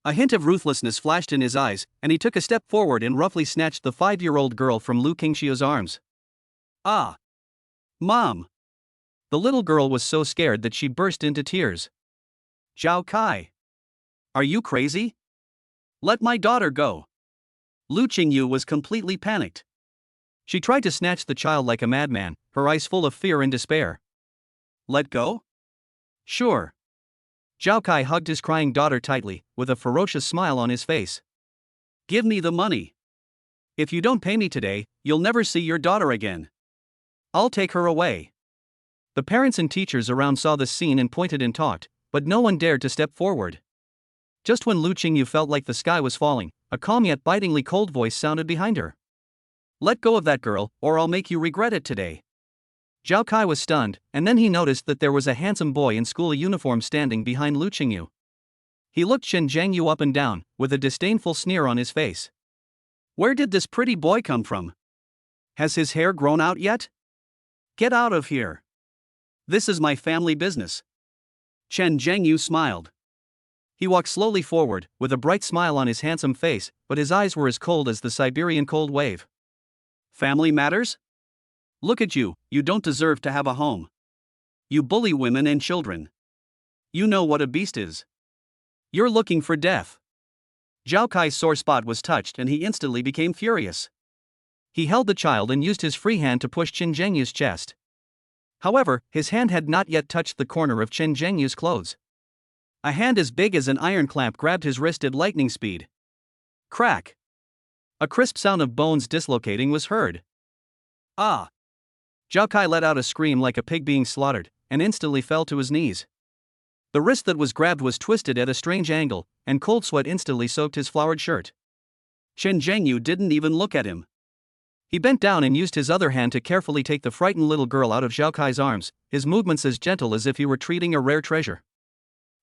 A hint of ruthlessness flashed in his eyes, and he took a step forward and roughly snatched the 5-year-old girl from Lu Qingxiu's arms. Ah! Mom! The little girl was so scared that she burst into tears. Zhao Kai! Are you crazy? Let my daughter go! Lu Qingyu was completely panicked. She tried to snatch the child like a madman, her eyes full of fear and despair. Let go? Sure. Zhao Kai hugged his crying daughter tightly, with a ferocious smile on his face. Give me the money. If you don't pay me today, you'll never see your daughter again. I'll take her away. The parents and teachers around saw this scene and pointed and talked, but no one dared to step forward. Just when Lu Qingyu felt like the sky was falling, a calm yet bitingly cold voice sounded behind her. Let go of that girl, or I'll make you regret it today. Zhao Kai was stunned, and then he noticed that there was a handsome boy in school uniform standing behind Lu Qingyu. He looked Chen Zhengyu up and down, with a disdainful sneer on his face. Where did this pretty boy come from? Has his hair grown out yet? Get out of here. This is my family business. Chen Zhengyu smiled. He walked slowly forward, with a bright smile on his handsome face, but his eyes were as cold as the Siberian cold wave. Family matters? Look at you, you don't deserve to have a home. You bully women and children. You know what a beast is. You're looking for death. Zhao Kai's sore spot was touched and he instantly became furious. He held the child and used his free hand to push Chen Zhengyu's chest. However, his hand had not yet touched the corner of Chen Zhengyu's clothes. A hand as big as an iron clamp grabbed his wrist at lightning speed. Crack! A crisp sound of bones dislocating was heard. Ah! Zhao Kai let out a scream like a pig being slaughtered, and instantly fell to his knees. The wrist that was grabbed was twisted at a strange angle, and cold sweat instantly soaked his flowered shirt. Chen Zhengyu didn't even look at him. He bent down and used his other hand to carefully take the frightened little girl out of Zhao Kai's arms, his movements as gentle as if he were treating a rare treasure.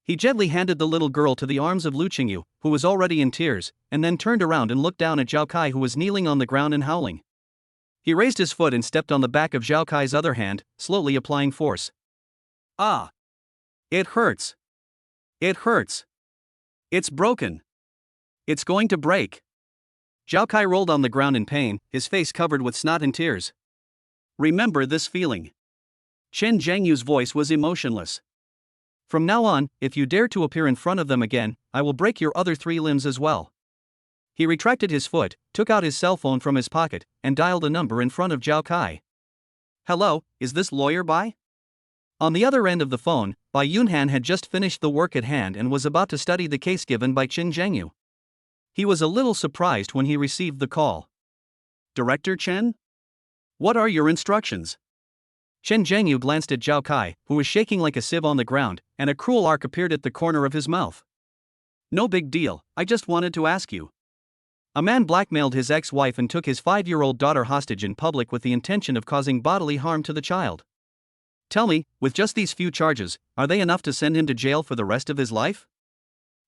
He gently handed the little girl to the arms of Lu Qingyu, who was already in tears, and then turned around and looked down at Zhao Kai, who was kneeling on the ground and howling. He raised his foot and stepped on the back of Zhao Kai's other hand, slowly applying force. Ah! It hurts. It hurts. It's broken. It's going to break. Zhao Kai rolled on the ground in pain, his face covered with snot and tears. Remember this feeling. Chen Zhengyu's voice was emotionless. From now on, if you dare to appear in front of them again, I will break your other 3 limbs as well. He retracted his foot, took out his cell phone from his pocket, and dialed a number in front of Zhao Kai. Hello, is this Lawyer Bai? On the other end of the phone, Bai Yunhan had just finished the work at hand and was about to study the case given by Chen Zhengyu. He was a little surprised when he received the call. Director Chen? What are your instructions? Chen Zhengyu glanced at Zhao Kai, who was shaking like a sieve on the ground, and a cruel arc appeared at the corner of his mouth. No big deal, I just wanted to ask you. A man blackmailed his ex-wife and took his 5-year-old daughter hostage in public with the intention of causing bodily harm to the child. Tell me, with just these few charges, are they enough to send him to jail for the rest of his life?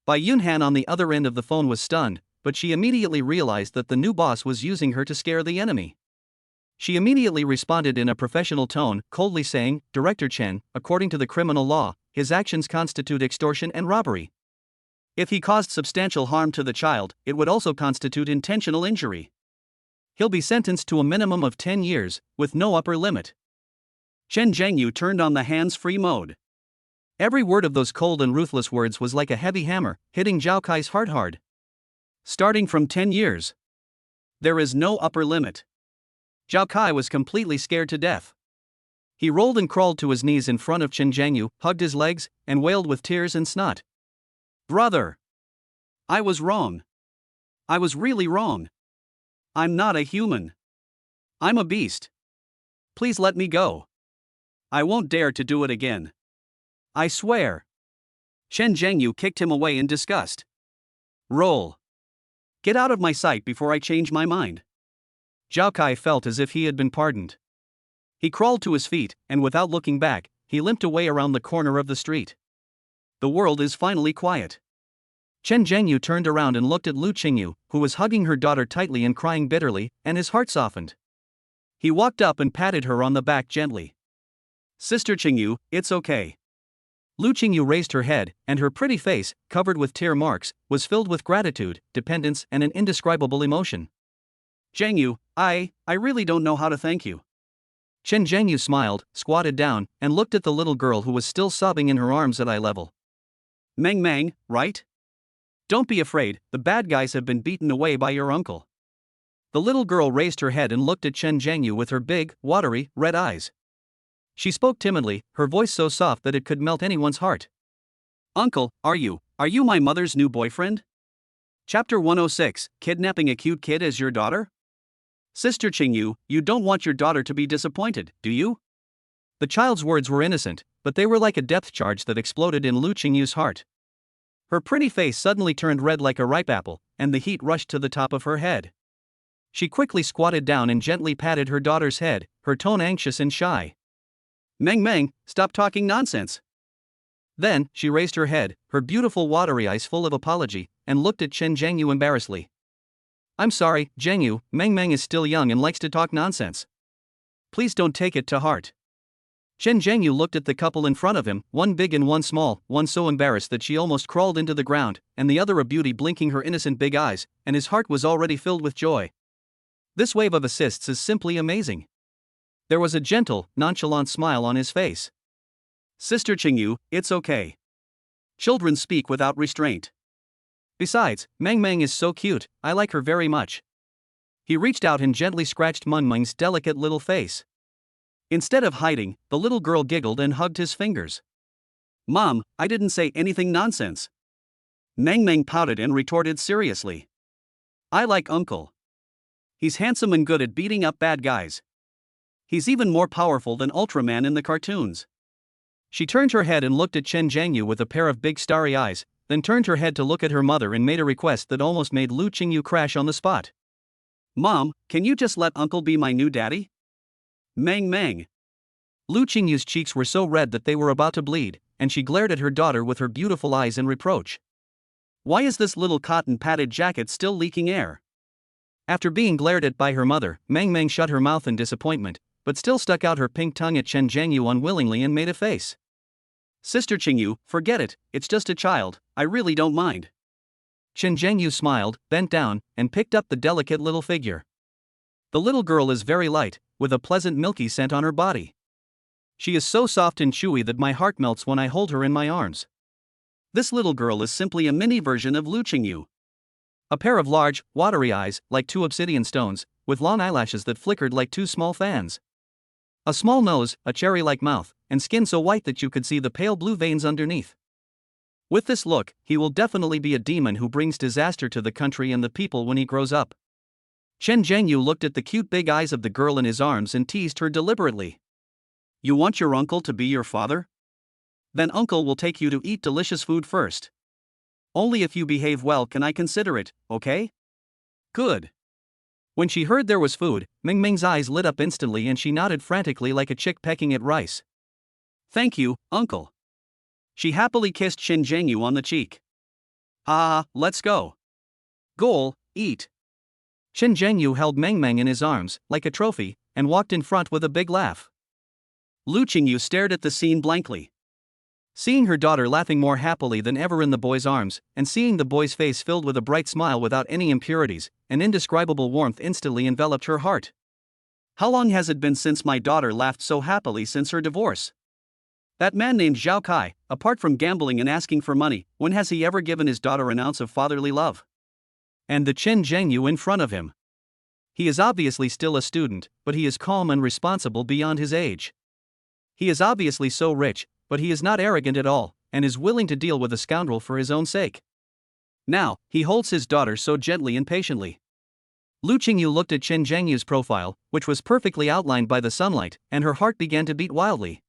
Bai Yunhan on the other end of the phone was stunned, but she immediately realized that the new boss was using her to scare the enemy. She immediately responded in a professional tone, coldly saying, Director Chen, according to the criminal law, his actions constitute extortion and robbery. If he caused substantial harm to the child, it would also constitute intentional injury. He'll be sentenced to a minimum of 10 years, with no upper limit. Chen Zhengyu turned on the hands-free mode. Every word of those cold and ruthless words was like a heavy hammer, hitting Zhao Kai's heart hard. Starting from 10 years. There is no upper limit. Zhao Kai was completely scared to death. He rolled and crawled to his knees in front of Chen Zhengyu, hugged his legs, and wailed with tears and snot. Brother! I was wrong. I was really wrong. I'm not a human. I'm a beast. Please let me go. I won't dare to do it again. I swear. Chen Zhengyu kicked him away in disgust. Roll. Get out of my sight before I change my mind. Zhao Kai felt as if he had been pardoned. He crawled to his feet, and without looking back, he limped away around the corner of the street. The world is finally quiet. Chen Zhengyu turned around and looked at Lu Qingyu, who was hugging her daughter tightly and crying bitterly, and his heart softened. He walked up and patted her on the back gently. Sister Qingyu, it's okay. Lu Qingyu raised her head, and her pretty face, covered with tear marks, was filled with gratitude, dependence, and an indescribable emotion. Zhengyu, I really don't know how to thank you. Chen Zhengyu smiled, squatted down, and looked at the little girl who was still sobbing in her arms at eye level. Meng, right? Don't be afraid, the bad guys have been beaten away by your uncle. The little girl raised her head and looked at Chen Zhengyu with her big, watery, red eyes. She spoke timidly, her voice so soft that it could melt anyone's heart. Uncle, are you my mother's new boyfriend? Chapter 106, Kidnapping a Cute Kid as Your Daughter? Sister Qingyu, you don't want your daughter to be disappointed, do you? The child's words were innocent, but they were like a depth charge that exploded in Lu Qingyu's heart. Her pretty face suddenly turned red like a ripe apple, and the heat rushed to the top of her head. She quickly squatted down and gently patted her daughter's head, her tone anxious and shy. Meng, stop talking nonsense. Then, she raised her head, her beautiful watery eyes full of apology, and looked at Chen Zhengyu embarrassedly. I'm sorry, Zhengyu, Meng is still young and likes to talk nonsense. Please don't take it to heart. Chen Zhengyu looked at the couple in front of him, one big and one small, one so embarrassed that she almost crawled into the ground, and the other a beauty blinking her innocent big eyes, and his heart was already filled with joy. This wave of assists is simply amazing. There was a gentle, nonchalant smile on his face. Sister Qingyu, it's okay. Children speak without restraint. Besides, Meng is so cute, I like her very much. He reached out and gently scratched Meng's delicate little face. Instead of hiding, the little girl giggled and hugged his fingers. Mom, I didn't say anything nonsense. Meng pouted and retorted seriously. I like Uncle. He's handsome and good at beating up bad guys. He's even more powerful than Ultraman in the cartoons. She turned her head and looked at Chen Zhengyu with a pair of big starry eyes, then turned her head to look at her mother and made a request that almost made Lu Qingyu crash on the spot. Mom, can you just let Uncle be my new daddy? Meng. Lu Qingyu's cheeks were so red that they were about to bleed, and she glared at her daughter with her beautiful eyes in reproach. Why is this little cotton-padded jacket still leaking air? After being glared at by her mother, Meng shut her mouth in disappointment, but still stuck out her pink tongue at Chen Zhengyu unwillingly and made a face. Sister Qingyu, forget it, it's just a child, I really don't mind. Chen Zhengyu smiled, bent down, and picked up the delicate little figure. The little girl is very light, with a pleasant milky scent on her body. She is so soft and chewy that my heart melts when I hold her in my arms. This little girl is simply a mini version of Lu Qingyu. A pair of large, watery eyes, like two obsidian stones, with long eyelashes that flickered like two small fans. A small nose, a cherry-like mouth, and skin so white that you could see the pale blue veins underneath. With this look, he will definitely be a demon who brings disaster to the country and the people when he grows up. Chen Zhengyu looked at the cute big eyes of the girl in his arms and teased her deliberately. You want your uncle to be your father? Then Uncle will take you to eat delicious food first. Only if you behave well can I consider it, okay? Good. When she heard there was food, Meng's eyes lit up instantly and she nodded frantically like a chick pecking at rice. Thank you, Uncle. She happily kissed Chen Zhengyu on the cheek. Let's go. Goal, eat. Chen Zhengyu held Meng in his arms, like a trophy, and walked in front with a big laugh. Lu Qingyu stared at the scene blankly. Seeing her daughter laughing more happily than ever in the boy's arms, and seeing the boy's face filled with a bright smile without any impurities, an indescribable warmth instantly enveloped her heart. How long has it been since my daughter laughed so happily since her divorce? That man named Zhao Kai, apart from gambling and asking for money, when has he ever given his daughter an ounce of fatherly love? And the Chen Zhengyu in front of him. He is obviously still a student, but he is calm and responsible beyond his age. He is obviously so rich, but he is not arrogant at all, and is willing to deal with a scoundrel for his own sake. Now, he holds his daughter so gently and patiently. Lu Qingyu looked at Chen Zhengyu's profile, which was perfectly outlined by the sunlight, and her heart began to beat wildly.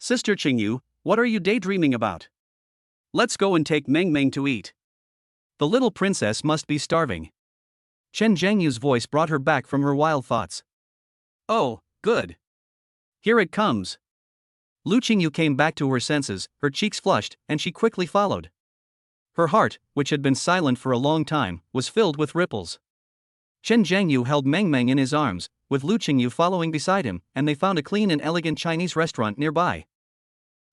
Sister Qingyu, what are you daydreaming about? Let's go and take Meng to eat. The little princess must be starving. Chen Zhengyu's voice brought her back from her wild thoughts. Oh, good. Here it comes. Lu Qingyu came back to her senses, her cheeks flushed, and she quickly followed. Her heart, which had been silent for a long time, was filled with ripples. Chen Zhengyu held Meng in his arms, with Lu Qingyu following beside him, and they found a clean and elegant Chinese restaurant nearby.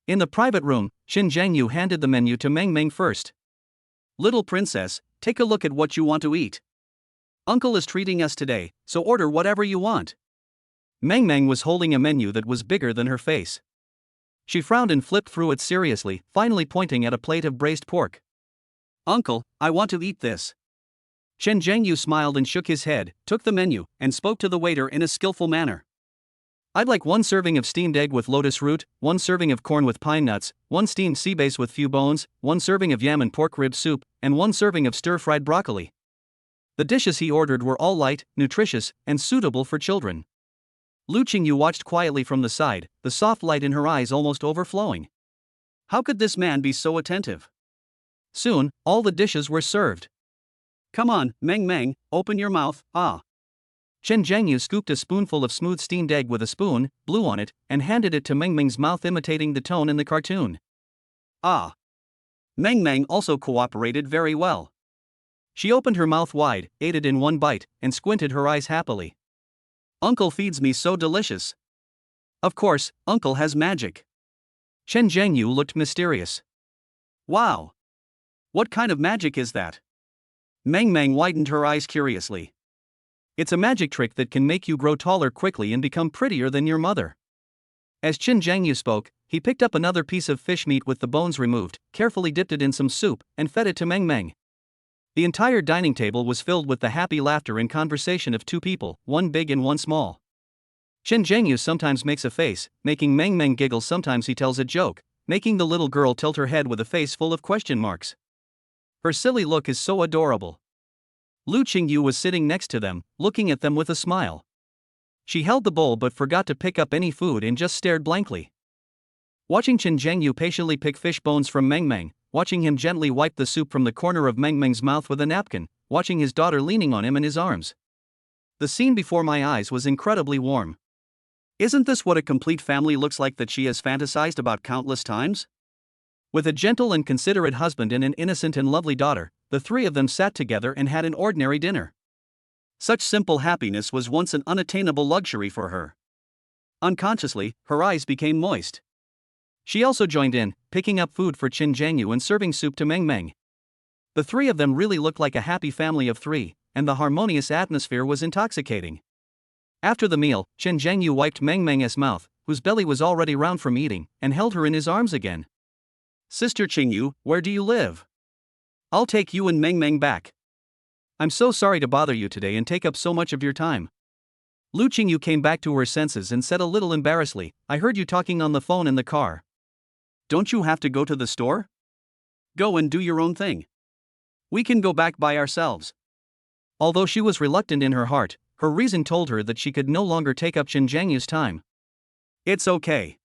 In the private room, Chen Zhengyu handed the menu to Meng first. Little princess, take a look at what you want to eat. Uncle is treating us today, so order whatever you want. Meng was holding a menu that was bigger than her face. She frowned and flipped through it seriously, finally pointing at a plate of braised pork. Uncle, I want to eat this. Chen Zhengyu smiled and shook his head, took the menu, and spoke to the waiter in a skillful manner. I'd like 1 serving of steamed egg with lotus root, 1 serving of corn with pine nuts, 1 steamed sea bass with few bones, 1 serving of yam and pork rib soup, and 1 serving of stir-fried broccoli. The dishes he ordered were all light, nutritious, and suitable for children. Lu Qingyu watched quietly from the side, the soft light in her eyes almost overflowing. How could this man be so attentive? Soon, all the dishes were served. Come on, Meng Meng, open your mouth, ah. Chen Zhangyu scooped a spoonful of smooth steamed egg with a spoon, blew on it, and handed it to Meng Meng's mouth, imitating the tone in the cartoon. Ah. Meng Meng also cooperated very well. She opened her mouth wide, ate it in 1 bite, and squinted her eyes happily. Uncle feeds me so delicious. Of course, Uncle has magic. Chen Zhangyu looked mysterious. Wow. What kind of magic is that? Meng Meng widened her eyes curiously. It's a magic trick that can make you grow taller quickly and become prettier than your mother. As Chen Zhangyu spoke, he picked up another piece of fish meat with the bones removed, carefully dipped it in some soup, and fed it to Meng Meng. The entire dining table was filled with the happy laughter and conversation of 2 people, 1 big and 1 small. Chen Zhangyu sometimes makes a face, making Meng Meng giggle. Sometimes he tells a joke, making the little girl tilt her head with a face full of question marks. Her silly look is so adorable. Lu Qingyu was sitting next to them, looking at them with a smile. She held the bowl but forgot to pick up any food and just stared blankly. Watching Chen Zhangyu patiently pick fish bones from Meng Meng, watching him gently wipe the soup from the corner of Meng Meng's mouth with a napkin, watching his daughter leaning on him in his arms. The scene before my eyes was incredibly warm. Isn't this what a complete family looks like that she has fantasized about countless times? With a gentle and considerate husband and an innocent and lovely daughter, the 3 of them sat together and had an ordinary dinner. Such simple happiness was once an unattainable luxury for her. Unconsciously, her eyes became moist. She also joined in, picking up food for Chen Zhangyu and serving soup to Meng Meng. The 3 of them really looked like a happy family of 3, and the harmonious atmosphere was intoxicating. After the meal, Chen Zhangyu wiped Meng Meng's mouth, whose belly was already round from eating, and held her in his arms again. Sister Qingyu, where do you live? I'll take you and Meng Meng back. I'm so sorry to bother you today and take up so much of your time. Lu Qingyu came back to her senses and said a little embarrassedly, I heard you talking on the phone in the car. Don't you have to go to the store? Go and do your own thing. We can go back by ourselves. Although she was reluctant in her heart, her reason told her that she could no longer take up Chen Zhangyu's time. It's okay.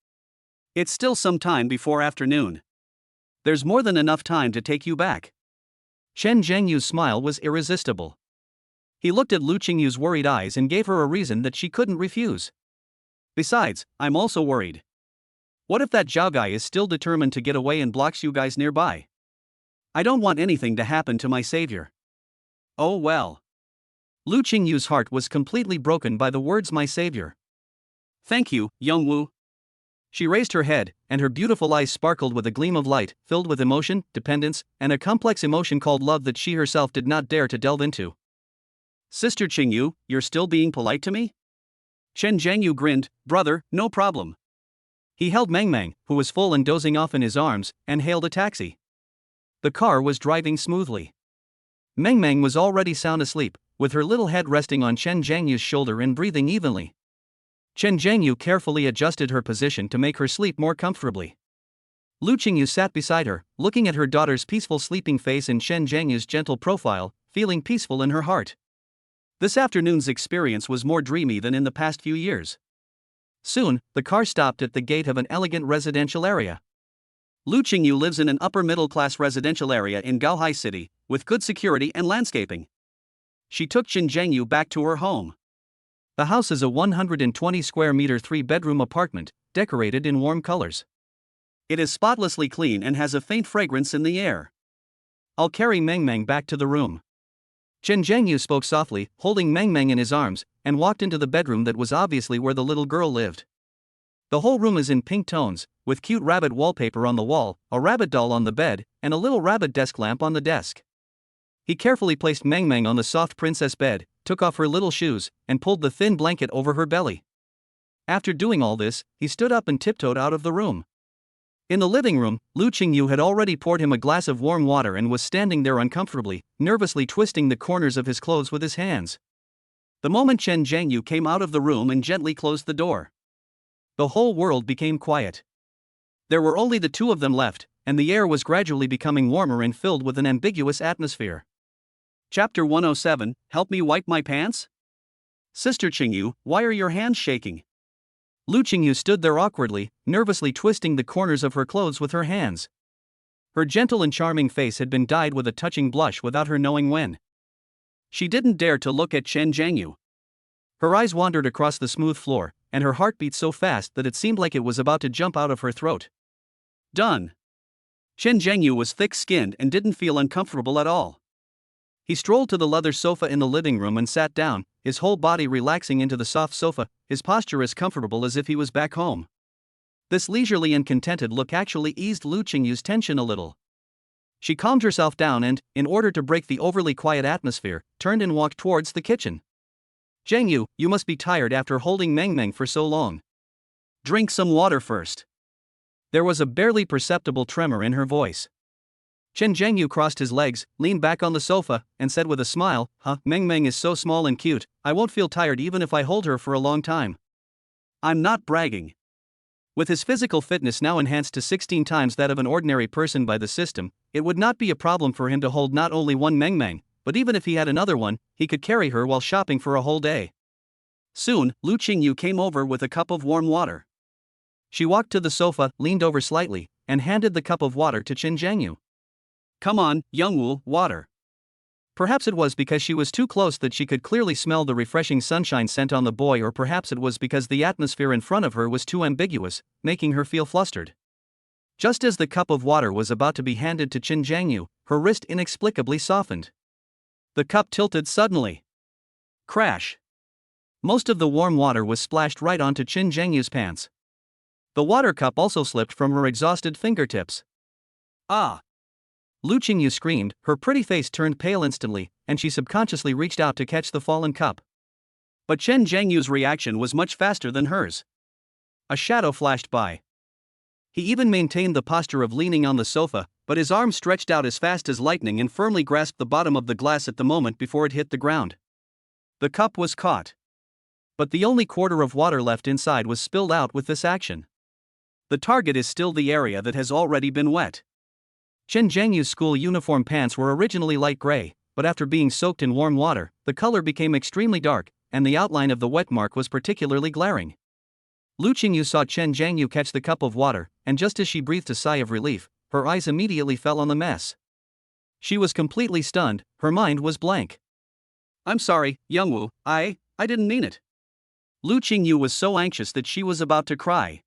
It's still some time before afternoon. There's more than enough time to take you back. Chen Zhangyu's smile was irresistible. He looked at Lu Qingyu's worried eyes and gave her a reason that she couldn't refuse. Besides, I'm also worried. What if that Zhao guy is still determined to get away and blocks you guys nearby? I don't want anything to happen to my savior. Oh well. Lu Qingyu's heart was completely broken by the words my savior. Thank you, Youngwoo. She raised her head, and her beautiful eyes sparkled with a gleam of light, filled with emotion, dependence, and a complex emotion called love that she herself did not dare to delve into. Sister Qingyu, you're still being polite to me? Chen Zhangyu grinned, brother, no problem. He held Meng Meng, who was full and dozing off in his arms, and hailed a taxi. The car was driving smoothly. Meng Meng was already sound asleep, with her little head resting on Chen Zhangyu's shoulder and breathing evenly. Chen Zhangyu carefully adjusted her position to make her sleep more comfortably. Lu Qingyu sat beside her, looking at her daughter's peaceful sleeping face and Chen Zhangyu's gentle profile, feeling peaceful in her heart. This afternoon's experience was more dreamy than in the past few years. Soon, the car stopped at the gate of an elegant residential area. Lu Qingyu lives in an upper-middle-class residential area in Gaohai City, with good security and landscaping. She took Chen Zhangyu back to her home. The house is a 120 square meter 3-bedroom apartment, decorated in warm colors. It is spotlessly clean and has a faint fragrance in the air. I'll carry Meng Meng back to the room. Chen Zhangyu spoke softly, holding Meng Meng in his arms, and walked into the bedroom that was obviously where the little girl lived. The whole room is in pink tones, with cute rabbit wallpaper on the wall, a rabbit doll on the bed, and a little rabbit desk lamp on the desk. He carefully placed Meng Meng on the soft princess bed, took off her little shoes, and pulled the thin blanket over her belly. After doing all this, he stood up and tiptoed out of the room. In the living room, Lu Qingyu had already poured him a glass of warm water and was standing there uncomfortably, nervously twisting the corners of his clothes with his hands. The moment Chen Zhangyu came out of the room and gently closed the door. The whole world became quiet. There were only the two of them left, and the air was gradually becoming warmer and filled with an ambiguous atmosphere. Chapter 107, Help Me Wipe My Pants? Sister Qingyu, why are your hands shaking? Lu Qingyu stood there awkwardly, nervously twisting the corners of her clothes with her hands. Her gentle and charming face had been dyed with a touching blush without her knowing when. She didn't dare to look at Chen Zhengyu. Her eyes wandered across the smooth floor, and her heart beat so fast that it seemed like it was about to jump out of her throat. Done. Chen Zhengyu was thick-skinned and didn't feel uncomfortable at all. He strolled to the leather sofa in the living room and sat down, his whole body relaxing into the soft sofa, his posture as comfortable as if he was back home. This leisurely and contented look actually eased Lu Qingyu's tension a little. She calmed herself down and, in order to break the overly quiet atmosphere, turned and walked towards the kitchen. Zhengyu, you must be tired after holding Meng Meng for so long. Drink some water first. There was a barely perceptible tremor in her voice. Chen Zhengyu crossed his legs, leaned back on the sofa, and said with a smile, Meng Meng is so small and cute, I won't feel tired even if I hold her for a long time. I'm not bragging. With his physical fitness now enhanced to 16 times that of an ordinary person by the system, it would not be a problem for him to hold not only one Meng Meng, but even if he had another one, he could carry her while shopping for a whole day. Soon, Lu Qingyu came over with a cup of warm water. She walked to the sofa, leaned over slightly, and handed the cup of water to Chen Zhengyu. Come on, Youngwoo, water. Perhaps it was because she was too close that she could clearly smell the refreshing sunshine scent on the boy, or perhaps it was because the atmosphere in front of her was too ambiguous, making her feel flustered. Just as the cup of water was about to be handed to Chen Zhengyu, her wrist inexplicably softened. The cup tilted suddenly. Crash. Most of the warm water was splashed right onto Chen Zhengyu's pants. The water cup also slipped from her exhausted fingertips. Ah! Lu Qingyu screamed, her pretty face turned pale instantly, and she subconsciously reached out to catch the fallen cup. But Chen Zhengyu's reaction was much faster than hers. A shadow flashed by. He even maintained the posture of leaning on the sofa, but his arm stretched out as fast as lightning and firmly grasped the bottom of the glass at the moment before it hit the ground. The cup was caught. But the only quarter of water left inside was spilled out with this action. The target is still the area that has already been wet. Chen Zhengyu's school uniform pants were originally light gray, but after being soaked in warm water, the color became extremely dark, and the outline of the wet mark was particularly glaring. Lu Qingyu saw Chen Zhengyu catch the cup of water, and just as she breathed a sigh of relief, her eyes immediately fell on the mess. She was completely stunned, her mind was blank. I'm sorry, Youngwoo, I didn't mean it. Lu Qingyu was so anxious that she was about to cry.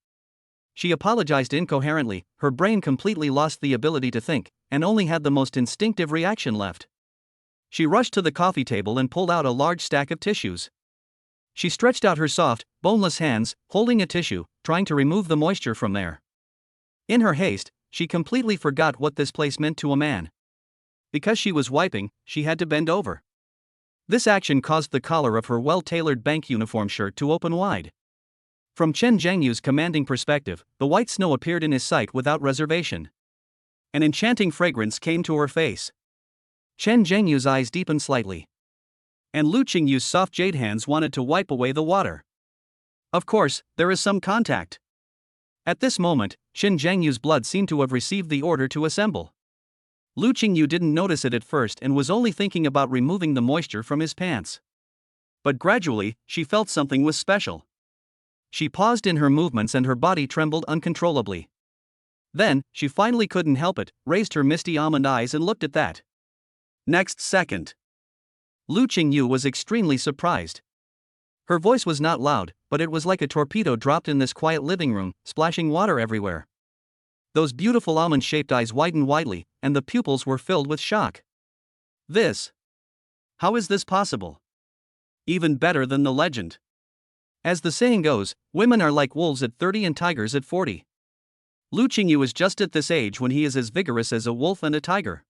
She apologized incoherently, her brain completely lost the ability to think, and only had the most instinctive reaction left. She rushed to the coffee table and pulled out a large stack of tissues. She stretched out her soft, boneless hands, holding a tissue, trying to remove the moisture from there. In her haste, she completely forgot what this place meant to a man. Because she was wiping, she had to bend over. This action caused the collar of her well-tailored bank uniform shirt to open wide. From Chen Zhengyu's commanding perspective, the white snow appeared in his sight without reservation. An enchanting fragrance came to her face. Chen Zhengyu's eyes deepened slightly. And Lu Qingyu's soft jade hands wanted to wipe away the water. Of course, there is some contact. At this moment, Chen Zhengyu's blood seemed to have received the order to assemble. Lu Qingyu didn't notice it at first and was only thinking about removing the moisture from his pants. But gradually, she felt something was special. She paused in her movements and her body trembled uncontrollably. Then, she finally couldn't help it, raised her misty almond eyes and looked at that. Next second, Lu Qingyu was extremely surprised. Her voice was not loud, but it was like a torpedo dropped in this quiet living room, splashing water everywhere. Those beautiful almond-shaped eyes widened widely, and the pupils were filled with shock. How is this possible? Even better than the legend. As the saying goes, women are like wolves at 30 and tigers at 40. Lu Qingyu is just at this age when he is as vigorous as a wolf and a tiger.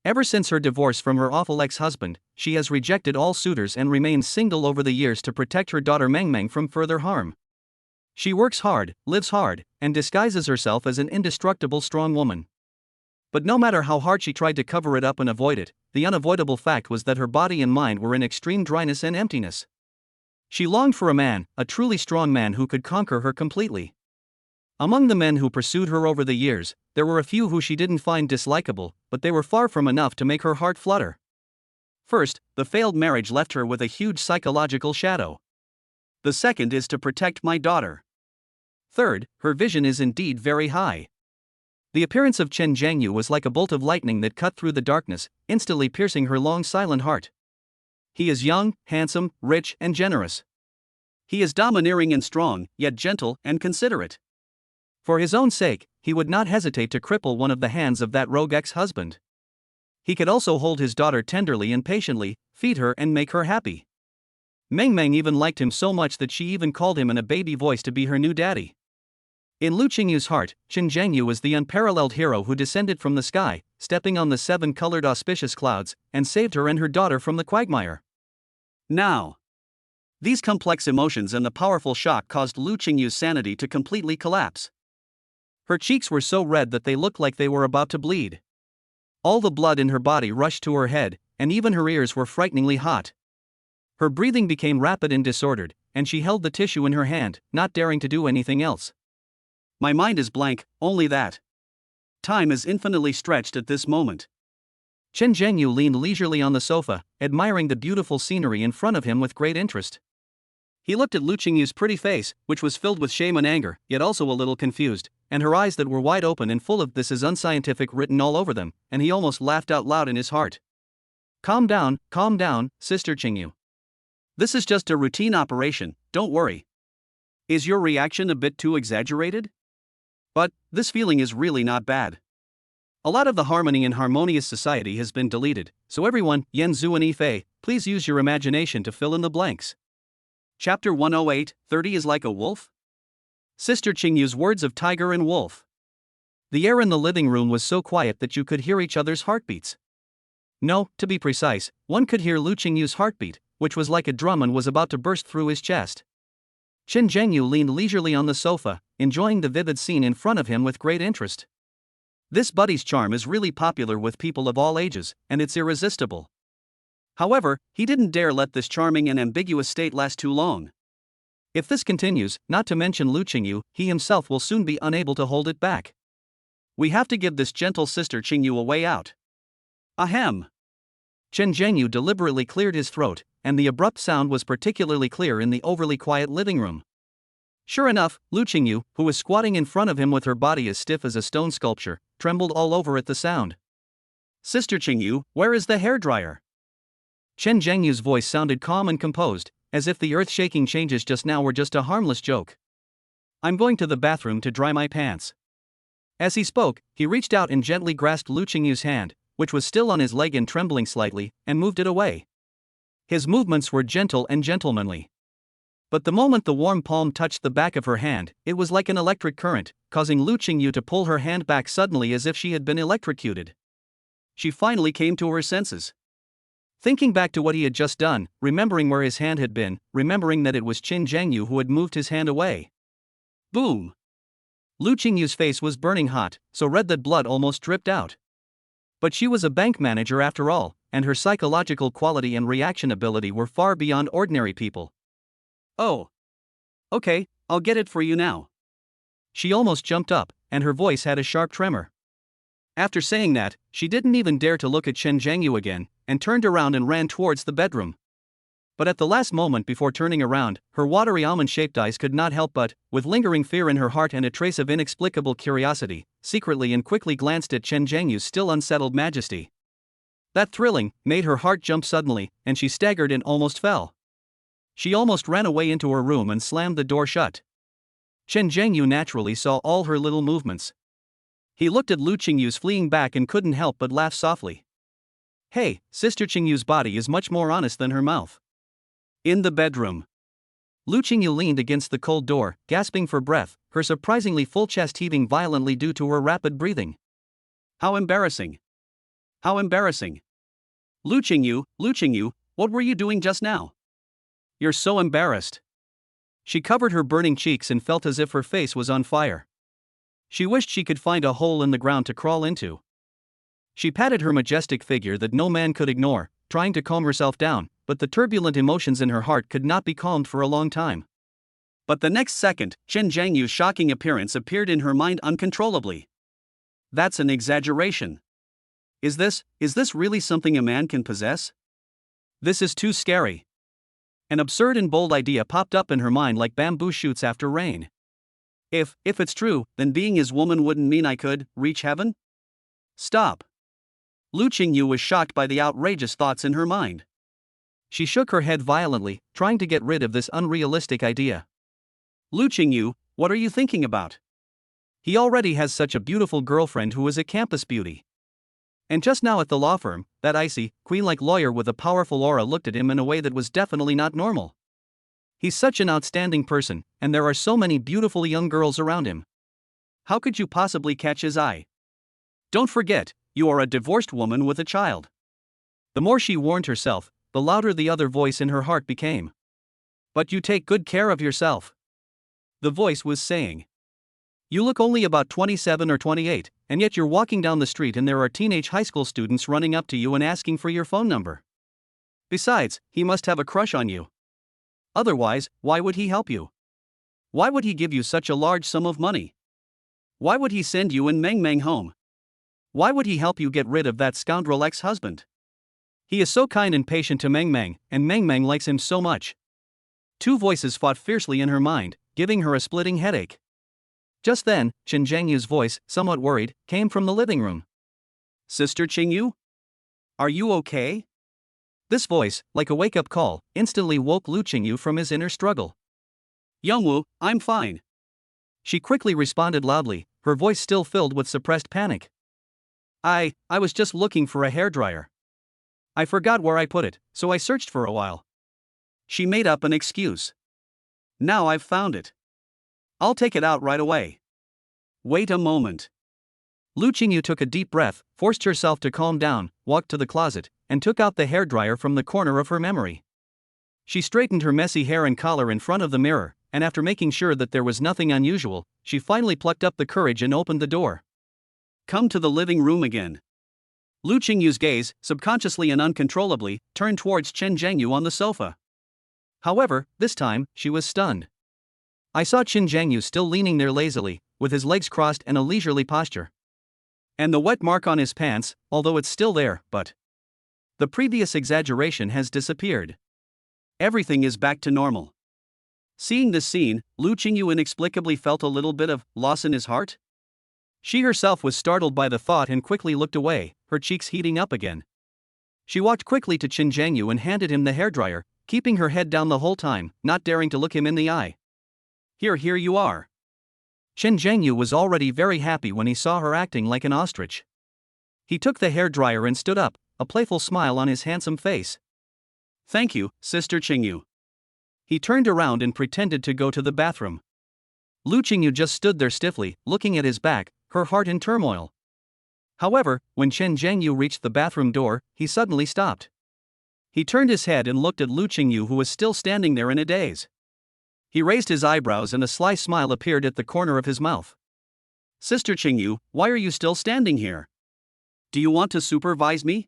Ever since her divorce from her awful ex-husband, she has rejected all suitors and remained single over the years to protect her daughter Meng Meng from further harm. She works hard, lives hard, and disguises herself as an indestructible strong woman. But no matter how hard she tried to cover it up and avoid it, the unavoidable fact was that her body and mind were in extreme dryness and emptiness. She longed for a man, a truly strong man who could conquer her completely. Among the men who pursued her over the years, there were a few who she didn't find dislikable, but they were far from enough to make her heart flutter. First, the failed marriage left her with a huge psychological shadow. The second is to protect my daughter. Third, her vision is indeed very high. The appearance of Chen Jiangyu was like a bolt of lightning that cut through the darkness, instantly piercing her long silent heart. He is young, handsome, rich, and generous. He is domineering and strong, yet gentle and considerate. For his own sake, he would not hesitate to cripple one of the hands of that rogue ex-husband. He could also hold his daughter tenderly and patiently, feed her and make her happy. Meng Meng even liked him so much that she even called him in a baby voice to be her new daddy. In Lu Qingyu's heart, Chen Jiangyu was the unparalleled hero who descended from the sky, stepping on the 7-colored auspicious clouds, and saved her and her daughter from the quagmire. Now, these complex emotions and the powerful shock caused Lu Qingyu's sanity to completely collapse. Her cheeks were so red that they looked like they were about to bleed. All the blood in her body rushed to her head, and even her ears were frighteningly hot. Her breathing became rapid and disordered, and she held the tissue in her hand, not daring to do anything else. My mind is blank, only that. Time is infinitely stretched at this moment. Chen Jiangyu leaned leisurely on the sofa, admiring the beautiful scenery in front of him with great interest. He looked at Lu Qingyu's pretty face, which was filled with shame and anger, yet also a little confused, and her eyes that were wide open and full of "this is unscientific" written all over them, and he almost laughed out loud in his heart. Calm down, Sister Qingyu. This is just a routine operation, don't worry. Is your reaction a bit too exaggerated? But this feeling is really not bad. A lot of the harmony in harmonious society has been deleted, so everyone, Yan Zhu and Yifei, please use your imagination to fill in the blanks. Chapter 108, 30 is like a wolf? Sister Qingyu's words of tiger and wolf. The air in the living room was so quiet that you could hear each other's heartbeats. No, to be precise, one could hear Lu Qingyu's heartbeat, which was like a drum and was about to burst through his chest. Chen Jiangyu leaned leisurely on the sofa, enjoying the vivid scene in front of him with great interest. This buddy's charm is really popular with people of all ages, and it's irresistible. However, he didn't dare let this charming and ambiguous state last too long. If this continues, not to mention Lu Qingyu, he himself will soon be unable to hold it back. We have to give this gentle Sister Qingyu a way out. Ahem. Chen Jiangyu deliberately cleared his throat, and the abrupt sound was particularly clear in the overly quiet living room. Sure enough, Lu Qingyu, who was squatting in front of him with her body as stiff as a stone sculpture, trembled all over at the sound. Sister Qingyu, where is the hairdryer? Chen Jiangyu's voice sounded calm and composed, as if the earth-shaking changes just now were just a harmless joke. I'm going to the bathroom to dry my pants. As he spoke, he reached out and gently grasped Lu Qingyu's hand, which was still on his leg and trembling slightly, and moved it away. His movements were gentle and gentlemanly. But the moment the warm palm touched the back of her hand, it was like an electric current, causing Lu Qingyu to pull her hand back suddenly as if she had been electrocuted. She finally came to her senses. Thinking back to what he had just done, remembering where his hand had been, remembering that it was Chen Jiangyu who had moved his hand away. Boom! Lu Qingyu's face was burning hot, so red that blood almost dripped out. But she was a bank manager after all, and her psychological quality and reaction ability were far beyond ordinary people. Oh. Okay, I'll get it for you now. She almost jumped up, and her voice had a sharp tremor. After saying that, she didn't even dare to look at Chen Jiangyu again, and turned around and ran towards the bedroom. But at the last moment before turning around, her watery almond-shaped eyes could not help but, with lingering fear in her heart and a trace of inexplicable curiosity, secretly and quickly glanced at Chen Jiangyu's still unsettled majesty. That thrilling made her heart jump suddenly, and she staggered and almost fell. She almost ran away into her room and slammed the door shut. Chen Jiangyu naturally saw all her little movements. He looked at Lu Qingyu's fleeing back and couldn't help but laugh softly. Hey, Sister Qingyu's body is much more honest than her mouth. In the bedroom, Lu Qingyu leaned against the cold door, gasping for breath, her surprisingly full chest heaving violently due to her rapid breathing. How embarrassing! How embarrassing! Lu Qingyu, what were you doing just now? You're so embarrassed. She covered her burning cheeks and felt as if her face was on fire. She wished she could find a hole in the ground to crawl into. She patted her majestic figure that no man could ignore, trying to calm herself down, but the turbulent emotions in her heart could not be calmed for a long time. But the next second, Chen Zhangyu's shocking appearance appeared in her mind uncontrollably. That's an exaggeration. Is this really something a man can possess? This is too scary. An absurd and bold idea popped up in her mind like bamboo shoots after rain. If it's true, then being his woman wouldn't mean I could reach heaven? Stop. Lu Qingyu was shocked by the outrageous thoughts in her mind. She shook her head violently, trying to get rid of this unrealistic idea. Lu Qingyu, what are you thinking about? He already has such a beautiful girlfriend who is a campus beauty. And just now at the law firm, that icy, queen-like lawyer with a powerful aura looked at him in a way that was definitely not normal. He's such an outstanding person, and there are so many beautiful young girls around him. How could you possibly catch his eye? Don't forget, you are a divorced woman with a child. The more she warned herself, the louder the other voice in her heart became. But you take good care of yourself. The voice was saying. You look only about 27 or 28, and yet you're walking down the street and there are teenage high school students running up to you and asking for your phone number. Besides, he must have a crush on you. Otherwise, why would he help you? Why would he give you such a large sum of money? Why would he send you and Meng Meng home? Why would he help you get rid of that scoundrel ex-husband? He is so kind and patient to Meng Meng, and Meng Meng likes him so much. Two voices fought fiercely in her mind, giving her a splitting headache. Just then, Chen Zhangyu's voice, somewhat worried, came from the living room. Sister Qingyu? Are you okay? This voice, like a wake-up call, instantly woke Lu Qingyu from his inner struggle. Youngwu, I'm fine. She quickly responded loudly, her voice still filled with suppressed panic. I was just looking for a hairdryer. I forgot where I put it, so I searched for a while. She made up an excuse. Now I've found it. I'll take it out right away. Wait a moment. Lu Qingyu took a deep breath, forced herself to calm down, walked to the closet, and took out the hairdryer from the corner of her memory. She straightened her messy hair and collar in front of the mirror, and after making sure that there was nothing unusual, she finally plucked up the courage and opened the door. Come to the living room again. Lu Qingyu's gaze, subconsciously and uncontrollably, turned towards Chen Zhangyu on the sofa. However, this time, she was stunned. I saw Chen Zhangyu still leaning there lazily, with his legs crossed and a leisurely posture. And the wet mark on his pants, although it's still there, but the previous exaggeration has disappeared. Everything is back to normal. Seeing this scene, Lu Qingyu inexplicably felt a little bit of loss in his heart. She herself was startled by the thought and quickly looked away, her cheeks heating up again. She walked quickly to Chen Zhangyu and handed him the hairdryer, keeping her head down the whole time, not daring to look him in the eye. Here you are. Chen Zhangyu was already very happy when he saw her acting like an ostrich. He took the hairdryer and stood up, a playful smile on his handsome face. Thank you, Sister Qingyu. He turned around and pretended to go to the bathroom. Lu Qingyu just stood there stiffly, looking at his back, her heart in turmoil. However, when Chen Zhangyu reached the bathroom door, he suddenly stopped. He turned his head and looked at Lu Qingyu, who was still standing there in a daze. He raised his eyebrows and a sly smile appeared at the corner of his mouth. Sister Qingyu, why are you still standing here? Do you want to supervise me?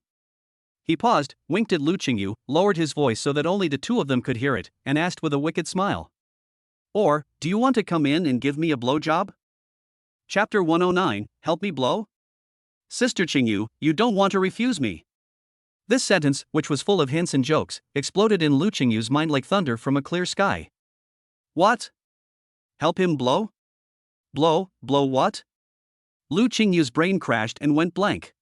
He paused, winked at Lu Qingyu, lowered his voice so that only the two of them could hear it, and asked with a wicked smile. Or, do you want to come in and give me a blowjob? Chapter 109, Help Me Blow? Sister Qingyu, you don't want to refuse me. This sentence, which was full of hints and jokes, exploded in Lu Qingyu's mind like thunder from a clear sky. What? Help him blow? Blow what? Lu Qingyu's brain crashed and went blank.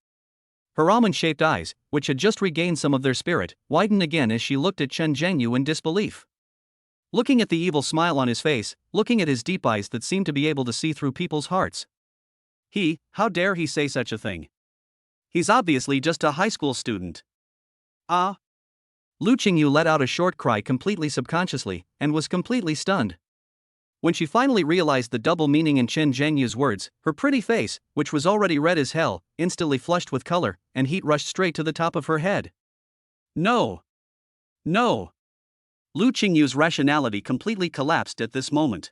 Her almond-shaped eyes, which had just regained some of their spirit, widened again as she looked at Chen Zhangyu in disbelief. Looking at the evil smile on his face, looking at his deep eyes that seemed to be able to see through people's hearts. How dare he say such a thing? He's obviously just a high school student. Ah. Lu Qingyu let out a short cry completely subconsciously, and was completely stunned. When she finally realized the double meaning in Chen Zhangyu's words, her pretty face, which was already red as hell, instantly flushed with color, and heat rushed straight to the top of her head. No. Lu Qingyu's rationality completely collapsed at this moment.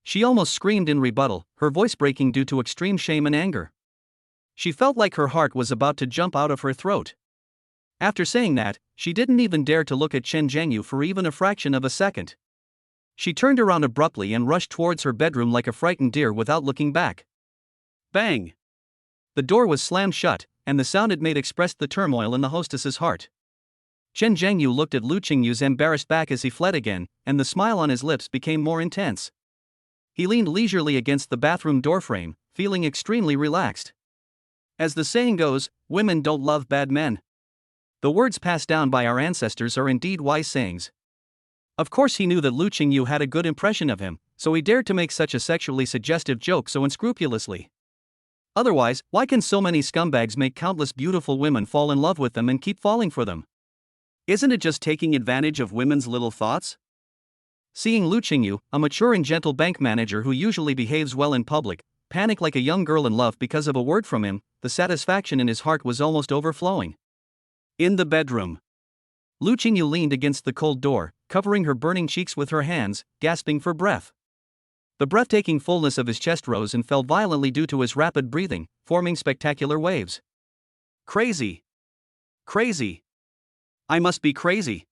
She almost screamed in rebuttal, her voice breaking due to extreme shame and anger. She felt like her heart was about to jump out of her throat. After saying that, she didn't even dare to look at Chen Zhengyu for even a fraction of a second. She turned around abruptly and rushed towards her bedroom like a frightened deer without looking back. Bang! The door was slammed shut, and the sound it made expressed the turmoil in the hostess's heart. Chen Zhengyu looked at Lu Qingyu's embarrassed back as he fled again, and the smile on his lips became more intense. He leaned leisurely against the bathroom doorframe, feeling extremely relaxed. As the saying goes, women don't love bad men. The words passed down by our ancestors are indeed wise sayings. Of course he knew that Lu Qingyu had a good impression of him, so he dared to make such a sexually suggestive joke so unscrupulously. Otherwise, why can so many scumbags make countless beautiful women fall in love with them and keep falling for them? Isn't it just taking advantage of women's little thoughts? Seeing Lu Qingyu, a mature and gentle bank manager who usually behaves well in public, panic like a young girl in love because of a word from him, the satisfaction in his heart was almost overflowing. In the bedroom, Lu Qingyu leaned against the cold door, covering her burning cheeks with her hands, gasping for breath. The breathtaking fullness of his chest rose and fell violently due to his rapid breathing, forming spectacular waves. Crazy. Crazy. I must be crazy.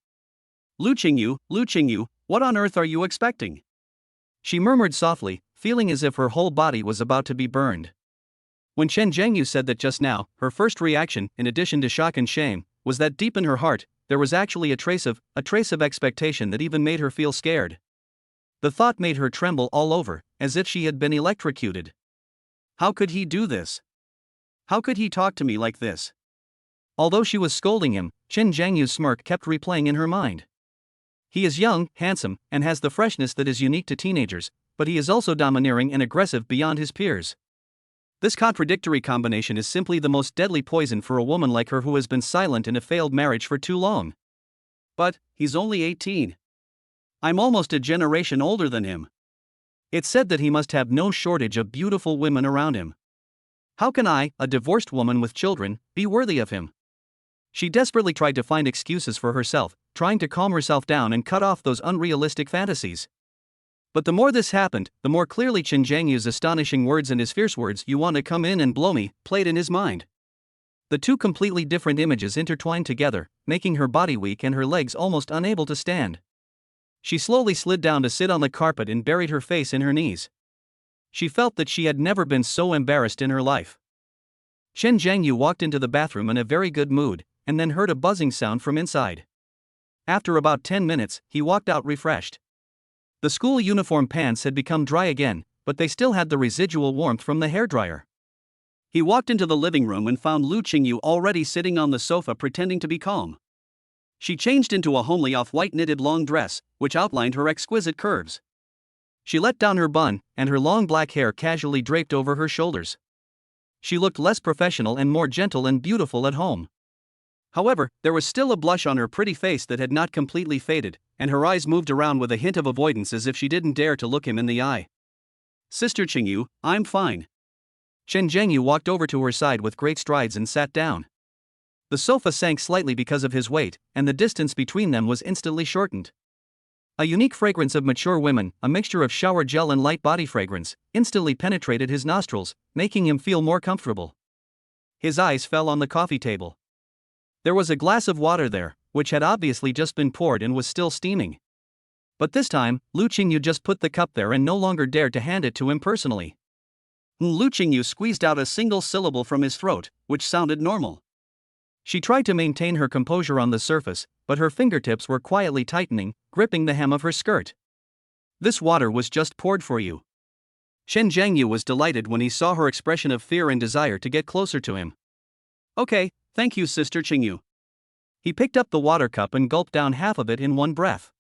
Lu Qingyu, what on earth are you expecting? She murmured softly, feeling as if her whole body was about to be burned. When Chen Zhengyu said that just now, her first reaction, in addition to shock and shame, was that deep in her heart, there was actually a trace of expectation that even made her feel scared. The thought made her tremble all over, as if she had been electrocuted. How could he do this? How could he talk to me like this? Although she was scolding him, Chen Zhengyu's smirk kept replaying in her mind. He is young, handsome, and has the freshness that is unique to teenagers, but he is also domineering and aggressive beyond his peers. This contradictory combination is simply the most deadly poison for a woman like her who has been silent in a failed marriage for too long. But, he's only 18. I'm almost a generation older than him. It's said that he must have no shortage of beautiful women around him. How can I, a divorced woman with children, be worthy of him? She desperately tried to find excuses for herself, trying to calm herself down and cut off those unrealistic fantasies. But the more this happened, the more clearly Chen Zhengyu's astonishing words and his fierce words, "You want to come in and blow me," played in his mind. The two completely different images intertwined together, making her body weak and her legs almost unable to stand. She slowly slid down to sit on the carpet and buried her face in her knees. She felt that she had never been so embarrassed in her life. Chen Zhengyu walked into the bathroom in a very good mood, and then heard a buzzing sound from inside. After about 10 minutes, he walked out refreshed. The school uniform pants had become dry again, but they still had the residual warmth from the hairdryer. He walked into the living room and found Lu Qingyu already sitting on the sofa pretending to be calm. She changed into a homely off-white knitted long dress, which outlined her exquisite curves. She let down her bun, and her long black hair casually draped over her shoulders. She looked less professional and more gentle and beautiful at home. However, there was still a blush on her pretty face that had not completely faded, and her eyes moved around with a hint of avoidance as if she didn't dare to look him in the eye. "Sister Qingyu, I'm fine." Chen Zhengyu walked over to her side with great strides and sat down. The sofa sank slightly because of his weight, and the distance between them was instantly shortened. A unique fragrance of mature women, a mixture of shower gel and light body fragrance, instantly penetrated his nostrils, making him feel more comfortable. His eyes fell on the coffee table. There was a glass of water there, which had obviously just been poured and was still steaming. But this time, Lu Qingyu just put the cup there and no longer dared to hand it to him personally. Lu Qingyu squeezed out a single syllable from his throat, which sounded normal. She tried to maintain her composure on the surface, but her fingertips were quietly tightening, gripping the hem of her skirt. "This water was just poured for you." Chen Zhengyu was delighted when he saw her expression of fear and desire to get closer to him. "Okay, thank you, Sister Qingyu." He picked up the water cup and gulped down half of it in one breath.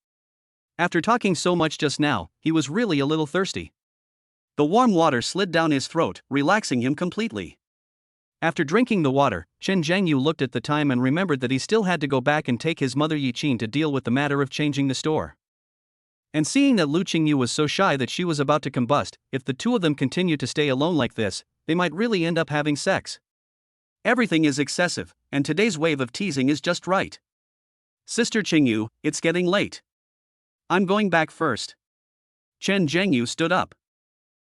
After talking so much just now, he was really a little thirsty. The warm water slid down his throat, relaxing him completely. After drinking the water, Chen Zhengyu looked at the time and remembered that he still had to go back and take his mother Yi Qin to deal with the matter of changing the store. And seeing that Lu Qingyu was so shy that she was about to combust, if the two of them continued to stay alone like this, they might really end up having sex. Everything is excessive, and today's wave of teasing is just right. Sister Qingyu, it's getting late. I'm going back first. Chen Zhengyu stood up.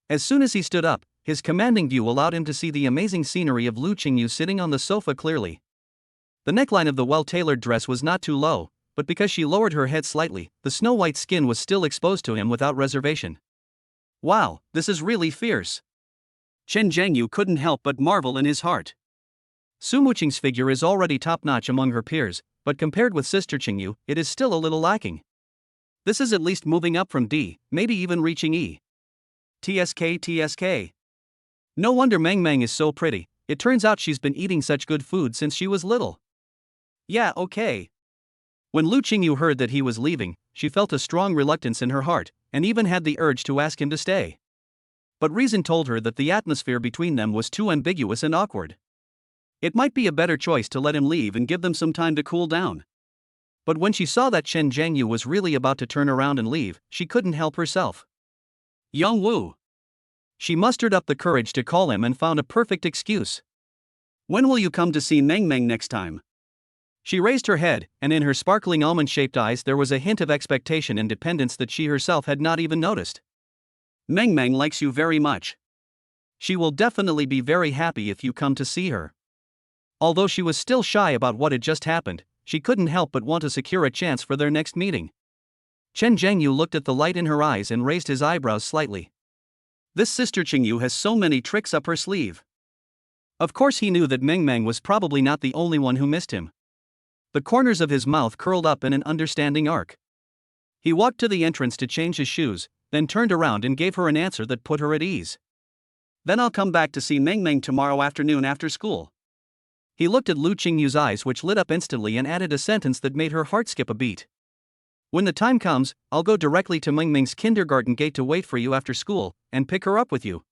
As soon as he stood up, his commanding view allowed him to see the amazing scenery of Lu Qingyu sitting on the sofa clearly. The neckline of the well-tailored dress was not too low, but because she lowered her head slightly, the snow-white skin was still exposed to him without reservation. Wow, this is really fierce. Chen Zhengyu couldn't help but marvel in his heart. Su Muqing's figure is already top-notch among her peers, but compared with sister Qingyu, it is still a little lacking. This is at least moving up from D, maybe even reaching E. TSK. No wonder Meng Meng is so pretty, it turns out she's been eating such good food since she was little. Yeah, okay. When Lu Qingyu heard that he was leaving, she felt a strong reluctance in her heart, and even had the urge to ask him to stay. But reason told her that the atmosphere between them was too ambiguous and awkward. It might be a better choice to let him leave and give them some time to cool down. But when she saw that Chen Zhengyu was really about to turn around and leave, she couldn't help herself. Yongwu. She mustered up the courage to call him and found a perfect excuse. When will you come to see Meng Meng next time? She raised her head, and in her sparkling almond-shaped eyes there was a hint of expectation and dependence that she herself had not even noticed. Meng Meng likes you very much. She will definitely be very happy if you come to see her. Although she was still shy about what had just happened, she couldn't help but want to secure a chance for their next meeting. Chen Zhengyu looked at the light in her eyes and raised his eyebrows slightly. This sister Qingyu has so many tricks up her sleeve. Of course he knew that Meng Meng was probably not the only one who missed him. The corners of his mouth curled up in an understanding arc. He walked to the entrance to change his shoes, then turned around and gave her an answer that put her at ease. Then I'll come back to see Meng Meng tomorrow afternoon after school. He looked at Lu Qingyu's eyes, which lit up instantly, and added a sentence that made her heart skip a beat. When the time comes, I'll go directly to Meng Meng's kindergarten gate to wait for you after school, and pick her up with you.